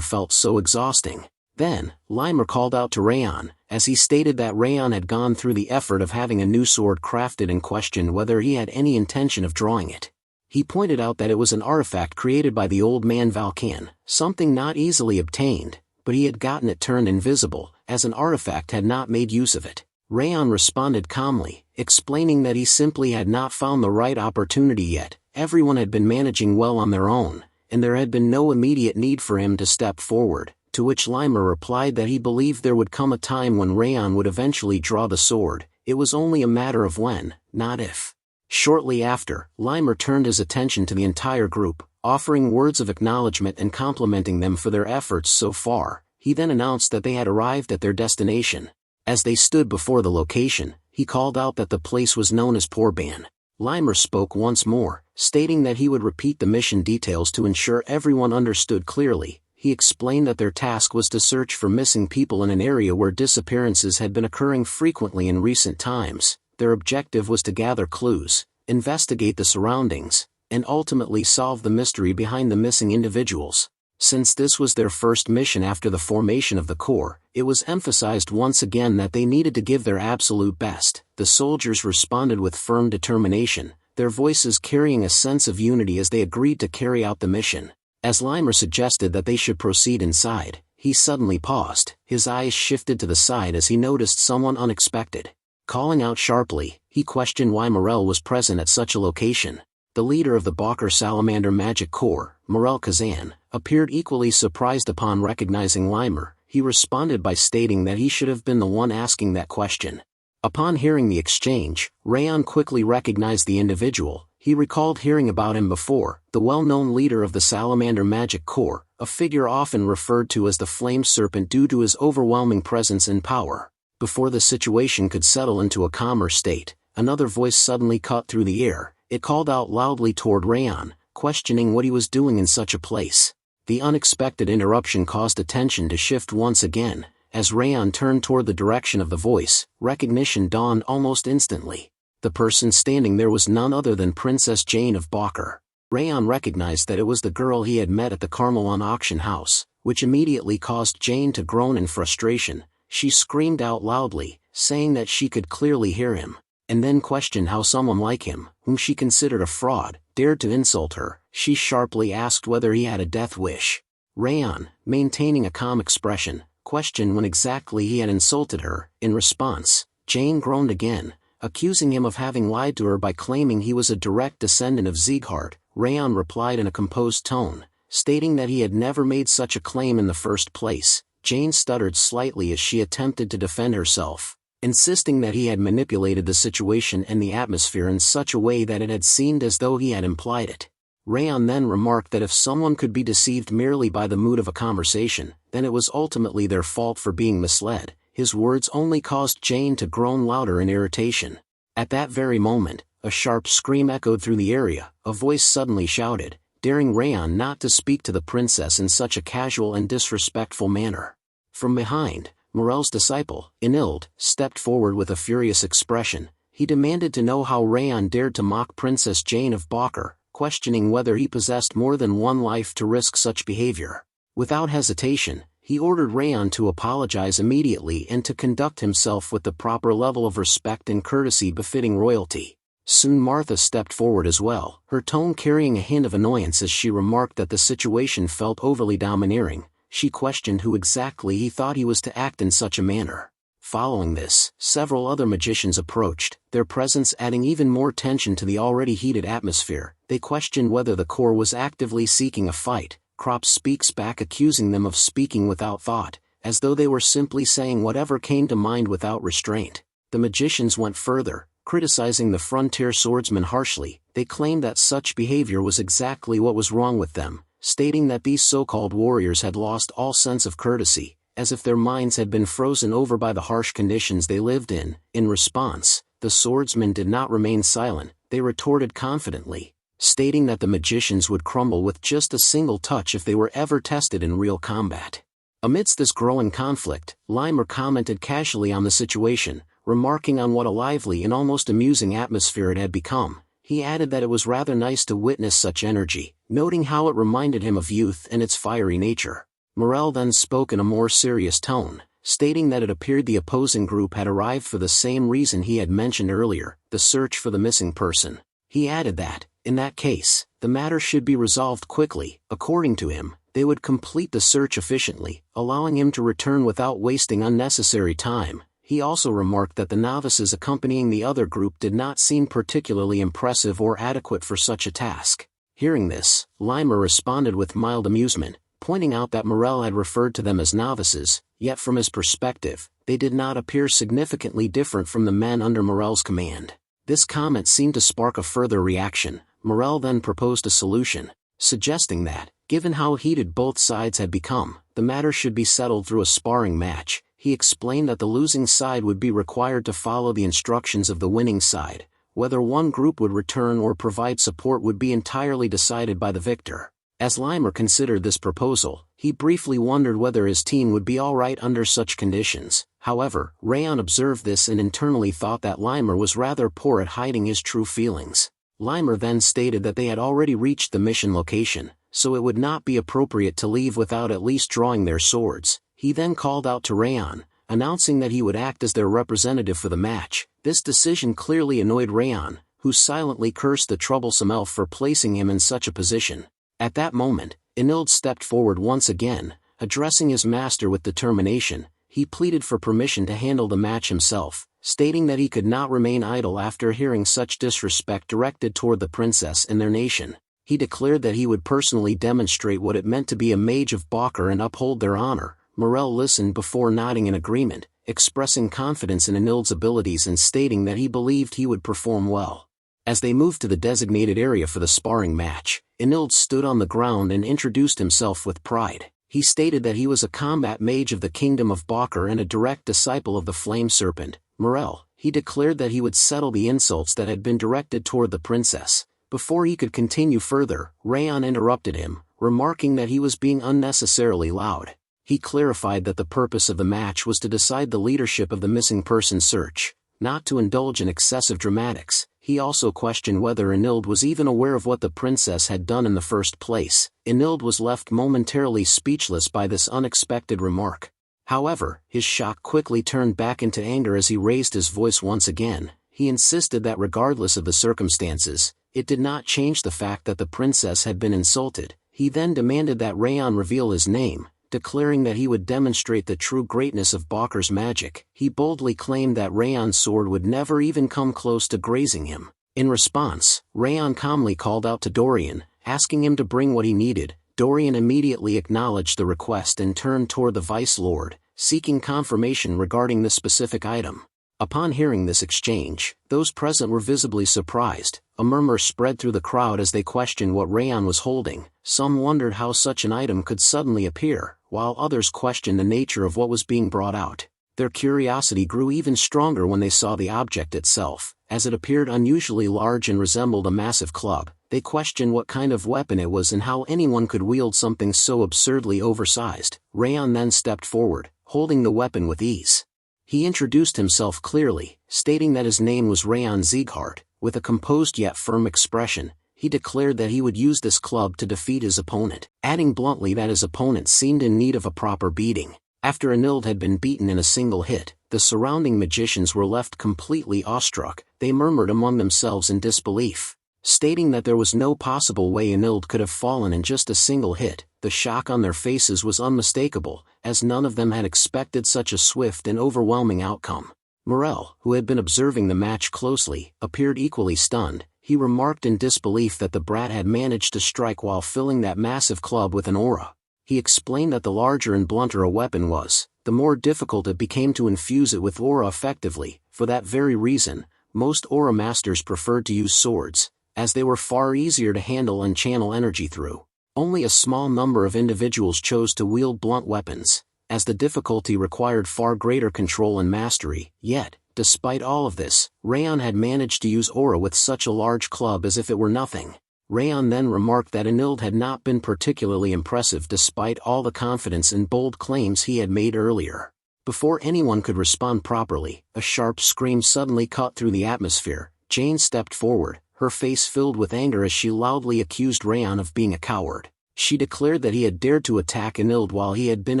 felt so exhausting. Then, Limer called out to Raon, as he stated that Raon had gone through the effort of having a new sword crafted and questioned whether he had any intention of drawing it. He pointed out that it was an artifact created by the old man Valkan, something not easily obtained, but he had gotten it turned invisible, as an artifact had not made use of it. Raon responded calmly, explaining that he simply had not found the right opportunity yet. Everyone had been managing well on their own, and there had been no immediate need for him to step forward, to which Limer replied that he believed there would come a time when Raon would eventually draw the sword. It was only a matter of when, not if. Shortly after, Limer turned his attention to the entire group, offering words of acknowledgement and complimenting them for their efforts so far. He then announced that they had arrived at their destination. As they stood before the location, he called out that the place was known as Porban. Limer spoke once more, stating that he would repeat the mission details to ensure everyone understood clearly. He explained that their task was to search for missing people in an area where disappearances had been occurring frequently in recent times. Their objective was to gather clues, investigate the surroundings, and ultimately solve the mystery behind the missing individuals. Since this was their first mission after the formation of the Corps, it was emphasized once again that they needed to give their absolute best. The soldiers responded with firm determination, their voices carrying a sense of unity as they agreed to carry out the mission. As Limer suggested that they should proceed inside, he suddenly paused. His eyes shifted to the side as he noticed someone unexpected. Calling out sharply, he questioned why Morel was present at such a location. The leader of the Bakr Salamander Magic Corps, Morel Kazan, appeared equally surprised upon recognizing Limer. He responded by stating that he should have been the one asking that question. Upon hearing the exchange, Raon quickly recognized the individual. He recalled hearing about him before, the well-known leader of the Salamander Magic Corps, a figure often referred to as the Flame Serpent due to his overwhelming presence and power. Before the situation could settle into a calmer state, another voice suddenly cut through the air. It called out loudly toward Raon, questioning what he was doing in such a place. The unexpected interruption caused attention to shift once again. As Raon turned toward the direction of the voice, recognition dawned almost instantly. The person standing there was none other than Princess Jane of Bakr. Raon recognized that it was the girl he had met at the Carmelon auction house, which immediately caused Jane to groan in frustration. She screamed out loudly, saying that she could clearly hear him, and then questioned how someone like him, whom she considered a fraud, dared to insult her. She sharply asked whether he had a death wish. Raon, maintaining a calm expression, questioned when exactly he had insulted her. In response, Jane groaned again, accusing him of having lied to her by claiming he was a direct descendant of Sieghart. Raon replied in a composed tone, stating that he had never made such a claim in the first place. Jane stuttered slightly as she attempted to defend herself, insisting that he had manipulated the situation and the atmosphere in such a way that it had seemed as though he had implied it. Raon then remarked that if someone could be deceived merely by the mood of a conversation, then it was ultimately their fault for being misled. His words only caused Jane to groan louder in irritation. At that very moment, a sharp scream echoed through the area. A voice suddenly shouted, daring Raon not to speak to the princess in such a casual and disrespectful manner. From behind, Morel's disciple, Enild, stepped forward with a furious expression. He demanded to know how Raon dared to mock Princess Jane of Bakr, questioning whether he possessed more than one life to risk such behavior. Without hesitation, he ordered Raon to apologize immediately and to conduct himself with the proper level of respect and courtesy befitting royalty. Soon Martha stepped forward as well, her tone carrying a hint of annoyance as she remarked that the situation felt overly domineering. She questioned who exactly he thought he was to act in such a manner. Following this, several other magicians approached, their presence adding even more tension to the already heated atmosphere. They questioned whether the Corps was actively seeking a fight. Krop speaks back, accusing them of speaking without thought, as though they were simply saying whatever came to mind without restraint. The magicians went further, criticizing the frontier swordsmen harshly. They claimed that such behavior was exactly what was wrong with them, stating that these so-called warriors had lost all sense of courtesy, as if their minds had been frozen over by the harsh conditions they lived in. In response, the swordsmen did not remain silent. They retorted confidently, stating that the magicians would crumble with just a single touch if they were ever tested in real combat. Amidst this growing conflict, Limer commented casually on the situation, remarking on what a lively and almost amusing atmosphere it had become. He added that it was rather nice to witness such energy, noting how it reminded him of youth and its fiery nature. Morel then spoke in a more serious tone, stating that it appeared the opposing group had arrived for the same reason he had mentioned earlier, the search for the missing person. He added that, in that case, the matter should be resolved quickly. According to him, they would complete the search efficiently, allowing him to return without wasting unnecessary time. He also remarked that the novices accompanying the other group did not seem particularly impressive or adequate for such a task. Hearing this, Limer responded with mild amusement, pointing out that Morel had referred to them as novices, yet from his perspective, they did not appear significantly different from the men under Morel's command. This comment seemed to spark a further reaction. Morel then proposed a solution, suggesting that, given how heated both sides had become, the matter should be settled through a sparring match. He explained that the losing side would be required to follow the instructions of the winning side. Whether one group would return or provide support would be entirely decided by the victor. As Limer considered this proposal, he briefly wondered whether his team would be alright under such conditions. However, Raon observed this and internally thought that Limer was rather poor at hiding his true feelings. Limer then stated that they had already reached the mission location, so it would not be appropriate to leave without at least drawing their swords. He then called out to Raon, announcing that he would act as their representative for the match. This decision clearly annoyed Raon, who silently cursed the troublesome elf for placing him in such a position. At that moment, Enild stepped forward once again, addressing his master with determination. he pleaded for permission to handle the match himself, stating that he could not remain idle after hearing such disrespect directed toward the princess and their nation. He declared that he would personally demonstrate what it meant to be a mage of Bakr and uphold their honor. Morel listened before nodding in agreement, expressing confidence in Enild's abilities and stating that he believed he would perform well. As they moved to the designated area for the sparring match, Enild stood on the ground and introduced himself with pride. He stated that he was a combat mage of the Kingdom of Bakr and a direct disciple of the Flame Serpent, Morel. He declared that he would settle the insults that had been directed toward the princess. Before he could continue further, Raon interrupted him, remarking that he was being unnecessarily loud. He clarified that the purpose of the match was to decide the leadership of the missing person search, not to indulge in excessive dramatics. He also questioned whether Enild was even aware of what the princess had done in the first place. Enild was left momentarily speechless by this unexpected remark. However, his shock quickly turned back into anger as he raised his voice once again. He insisted that regardless of the circumstances, it did not change the fact that the princess had been insulted. He then demanded that Raon reveal his name, declaring that he would demonstrate the true greatness of Bakr's magic. He boldly claimed that Raon's sword would never even come close to grazing him. In response, Raon calmly called out to Dorian, asking him to bring what he needed. Dorian immediately acknowledged the request and turned toward the Vice Lord, seeking confirmation regarding the specific item. Upon hearing this exchange, those present were visibly surprised. A murmur spread through the crowd as they questioned what Raon was holding. Some wondered how such an item could suddenly appear, while others questioned the nature of what was being brought out. Their curiosity grew even stronger when they saw the object itself, as it appeared unusually large and resembled a massive club. They questioned what kind of weapon it was and how anyone could wield something so absurdly oversized. Raon then stepped forward, holding the weapon with ease. He introduced himself clearly, stating that his name was House Sieghart. With a composed yet firm expression, he declared that he would use this club to defeat his opponent, adding bluntly that his opponent seemed in need of a proper beating. After Enild had been beaten in a single hit, the surrounding magicians were left completely awestruck. They murmured among themselves in disbelief, stating that there was no possible way Enild could have fallen in just a single hit. The shock on their faces was unmistakable, as none of them had expected such a swift and overwhelming outcome. Morel, who had been observing the match closely, appeared equally stunned. He remarked in disbelief that the brat had managed to strike while filling that massive club with an aura. He explained that the larger and blunter a weapon was, the more difficult it became to infuse it with aura effectively. For that very reason, most aura masters preferred to use swords, as they were far easier to handle and channel energy through. Only a small number of individuals chose to wield blunt weapons, as the difficulty required far greater control and mastery. Yet, despite all of this, Raon had managed to use aura with such a large club as if it were nothing. Raon then remarked that Enild had not been particularly impressive despite all the confidence and bold claims he had made earlier. Before anyone could respond properly, a sharp scream suddenly cut through the atmosphere. Jane stepped forward, her face filled with anger as she loudly accused Raon of being a coward. She declared that he had dared to attack Enild while he had been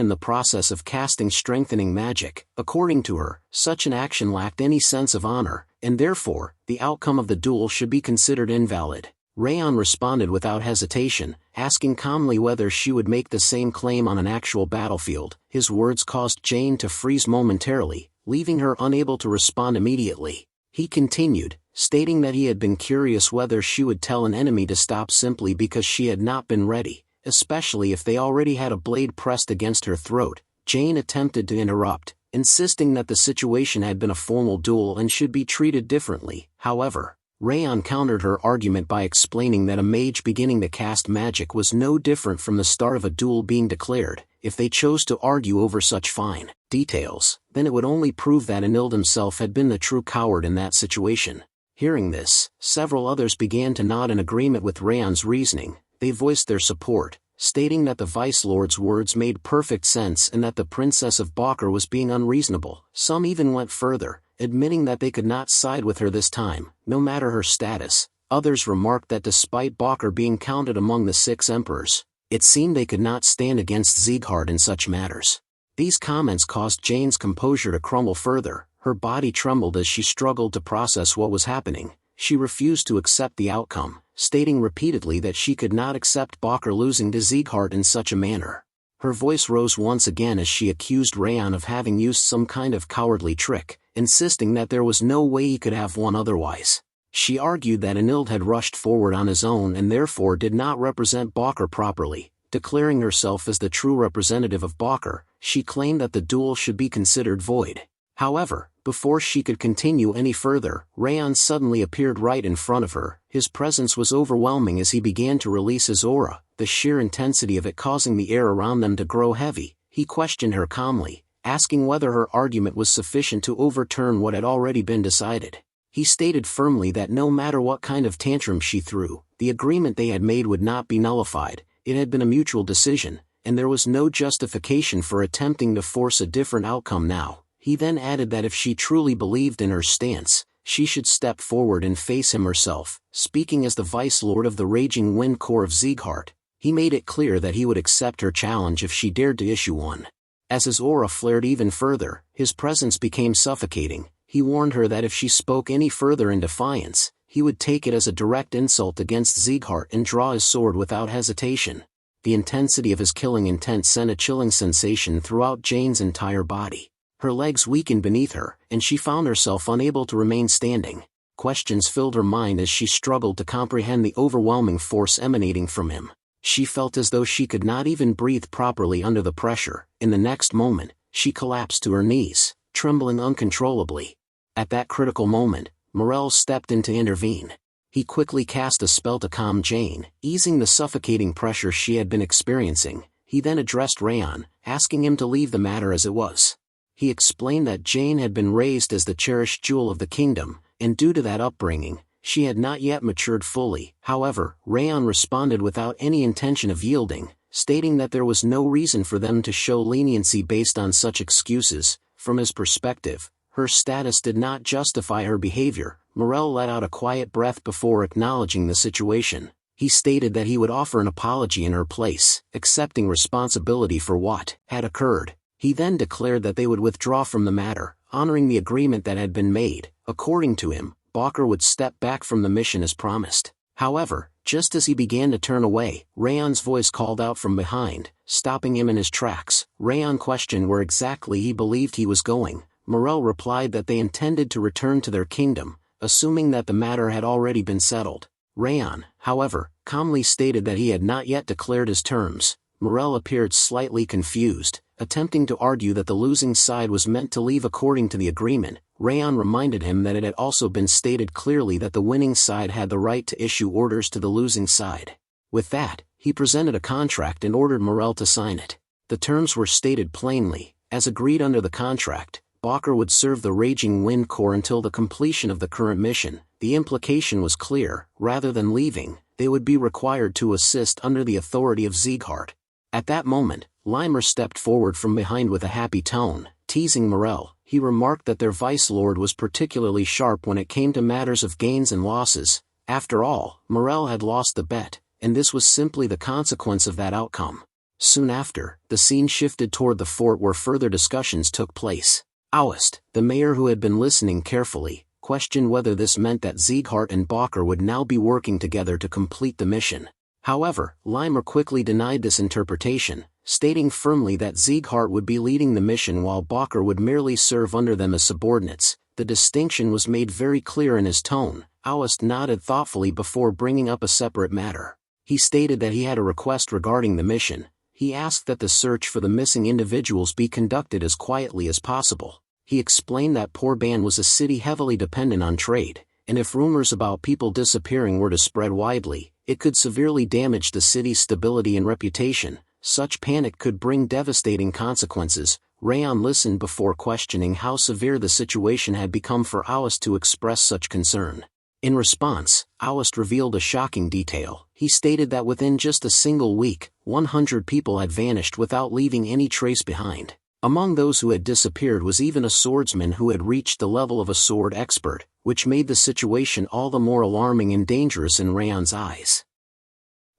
in the process of casting strengthening magic. According to her, such an action lacked any sense of honor, and therefore, the outcome of the duel should be considered invalid. Raon responded without hesitation, asking calmly whether she would make the same claim on an actual battlefield. His words caused Jane to freeze momentarily, leaving her unable to respond immediately. He continued, stating that he had been curious whether she would tell an enemy to stop simply because she had not been ready, especially if they already had a blade pressed against her throat. Jane attempted to interrupt, insisting that the situation had been a formal duel and should be treated differently. However, Raon countered her argument by explaining that a mage beginning to cast magic was no different from the start of a duel being declared. If they chose to argue over such fine details, then it would only prove that Enild himself had been the true coward in that situation. Hearing this, several others began to nod in agreement with Raon's reasoning. They voiced their support, stating that the Vice Lord's words made perfect sense and that the Princess of Bakr was being unreasonable. Some even went further, admitting that they could not side with her this time, no matter her status. Others remarked that despite Bakr being counted among the 6 emperors, it seemed they could not stand against Sieghart in such matters. These comments caused Jane's composure to crumble further. Her body trembled as she struggled to process what was happening. She refused to accept the outcome, stating repeatedly that she could not accept Bakr losing to Sieghart in such a manner. Her voice rose once again as she accused Raon of having used some kind of cowardly trick, insisting that there was no way he could have won otherwise. She argued that Anild had rushed forward on his own and therefore did not represent Balker properly. Declaring herself as the true representative of Balker, she claimed that the duel should be considered void. However, before she could continue any further, Raon suddenly appeared right in front of her. His presence was overwhelming as he began to release his aura, the sheer intensity of it causing the air around them to grow heavy. He questioned her calmly, asking whether her argument was sufficient to overturn what had already been decided. He stated firmly that no matter what kind of tantrum she threw, the agreement they had made would not be nullified. It had been a mutual decision, and there was no justification for attempting to force a different outcome now. He then added that if she truly believed in her stance, she should step forward and face him herself. Speaking as the Vice Lord of the Raging Wind Corps of Sieghart, he made it clear that he would accept her challenge if she dared to issue one. As his aura flared even further, his presence became suffocating. He warned her that if she spoke any further in defiance, he would take it as a direct insult against Sieghart and draw his sword without hesitation. The intensity of his killing intent sent a chilling sensation throughout Jane's entire body. Her legs weakened beneath her, and she found herself unable to remain standing. Questions filled her mind as she struggled to comprehend the overwhelming force emanating from him. She felt as though she could not even breathe properly under the pressure. In the next moment, she collapsed to her knees, trembling uncontrollably. At that critical moment, Morel stepped in to intervene. He quickly cast a spell to calm Jane, easing the suffocating pressure she had been experiencing. He then addressed Raon, asking him to leave the matter as it was. He explained that Jane had been raised as the cherished jewel of the kingdom, and due to that upbringing, she had not yet matured fully. However, Raon responded without any intention of yielding, stating that there was no reason for them to show leniency based on such excuses. From his perspective, her status did not justify her behavior. Morel let out a quiet breath before acknowledging the situation. He stated that he would offer an apology in her place, accepting responsibility for what had occurred. He then declared that they would withdraw from the matter, honoring the agreement that had been made. According to him, Balker would step back from the mission as promised. However, just as he began to turn away, Raon's voice called out from behind, stopping him in his tracks. Raon questioned where exactly he believed he was going. Morel replied that they intended to return to their kingdom, assuming that the matter had already been settled. Raon, however, calmly stated that he had not yet declared his terms. Morel appeared slightly confused, attempting to argue that the losing side was meant to leave according to the agreement. Raon reminded him that it had also been stated clearly that the winning side had the right to issue orders to the losing side. With that, he presented a contract and ordered Morel to sign it. The terms were stated plainly. As agreed under the contract, Balker would serve the Raging Wind Corps until the completion of the current mission. The implication was clear: rather than leaving, they would be required to assist under the authority of Sieghart. At that moment, Limer stepped forward from behind with a happy tone, teasing Morel. He remarked that their vice lord was particularly sharp when it came to matters of gains and losses. After all, Morel had lost the bet, and this was simply the consequence of that outcome. Soon after, the scene shifted toward the fort where further discussions took place. Aust, the mayor who had been listening carefully, questioned whether this meant that Sieghart and Balker would now be working together to complete the mission. However, Limer quickly denied this interpretation, stating firmly that Sieghart would be leading the mission while Balker would merely serve under them as subordinates. The distinction was made very clear in his tone. Aust nodded thoughtfully before bringing up a separate matter. He stated that he had a request regarding the mission. He asked that the search for the missing individuals be conducted as quietly as possible. He explained that Porban was a city heavily dependent on trade, and if rumors about people disappearing were to spread widely, it could severely damage the city's stability and reputation. Such panic could bring devastating consequences. Raon listened before questioning how severe the situation had become for Aust to express such concern. In response, Aust revealed a shocking detail. He stated that within just a single week, 100 people had vanished without leaving any trace behind. Among those who had disappeared was even a swordsman who had reached the level of a sword expert, which made the situation all the more alarming and dangerous in Raon's eyes.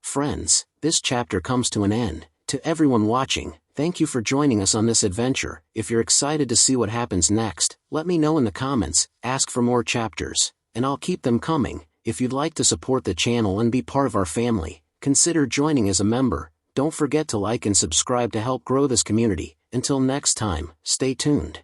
Friends, this chapter comes to an end. To everyone watching, thank you for joining us on this adventure. If you're excited to see what happens next, let me know in the comments, ask for more chapters, and I'll keep them coming. If you'd like to support the channel and be part of our family, consider joining as a member. Don't forget to like and subscribe to help grow this community. Until next time, stay tuned.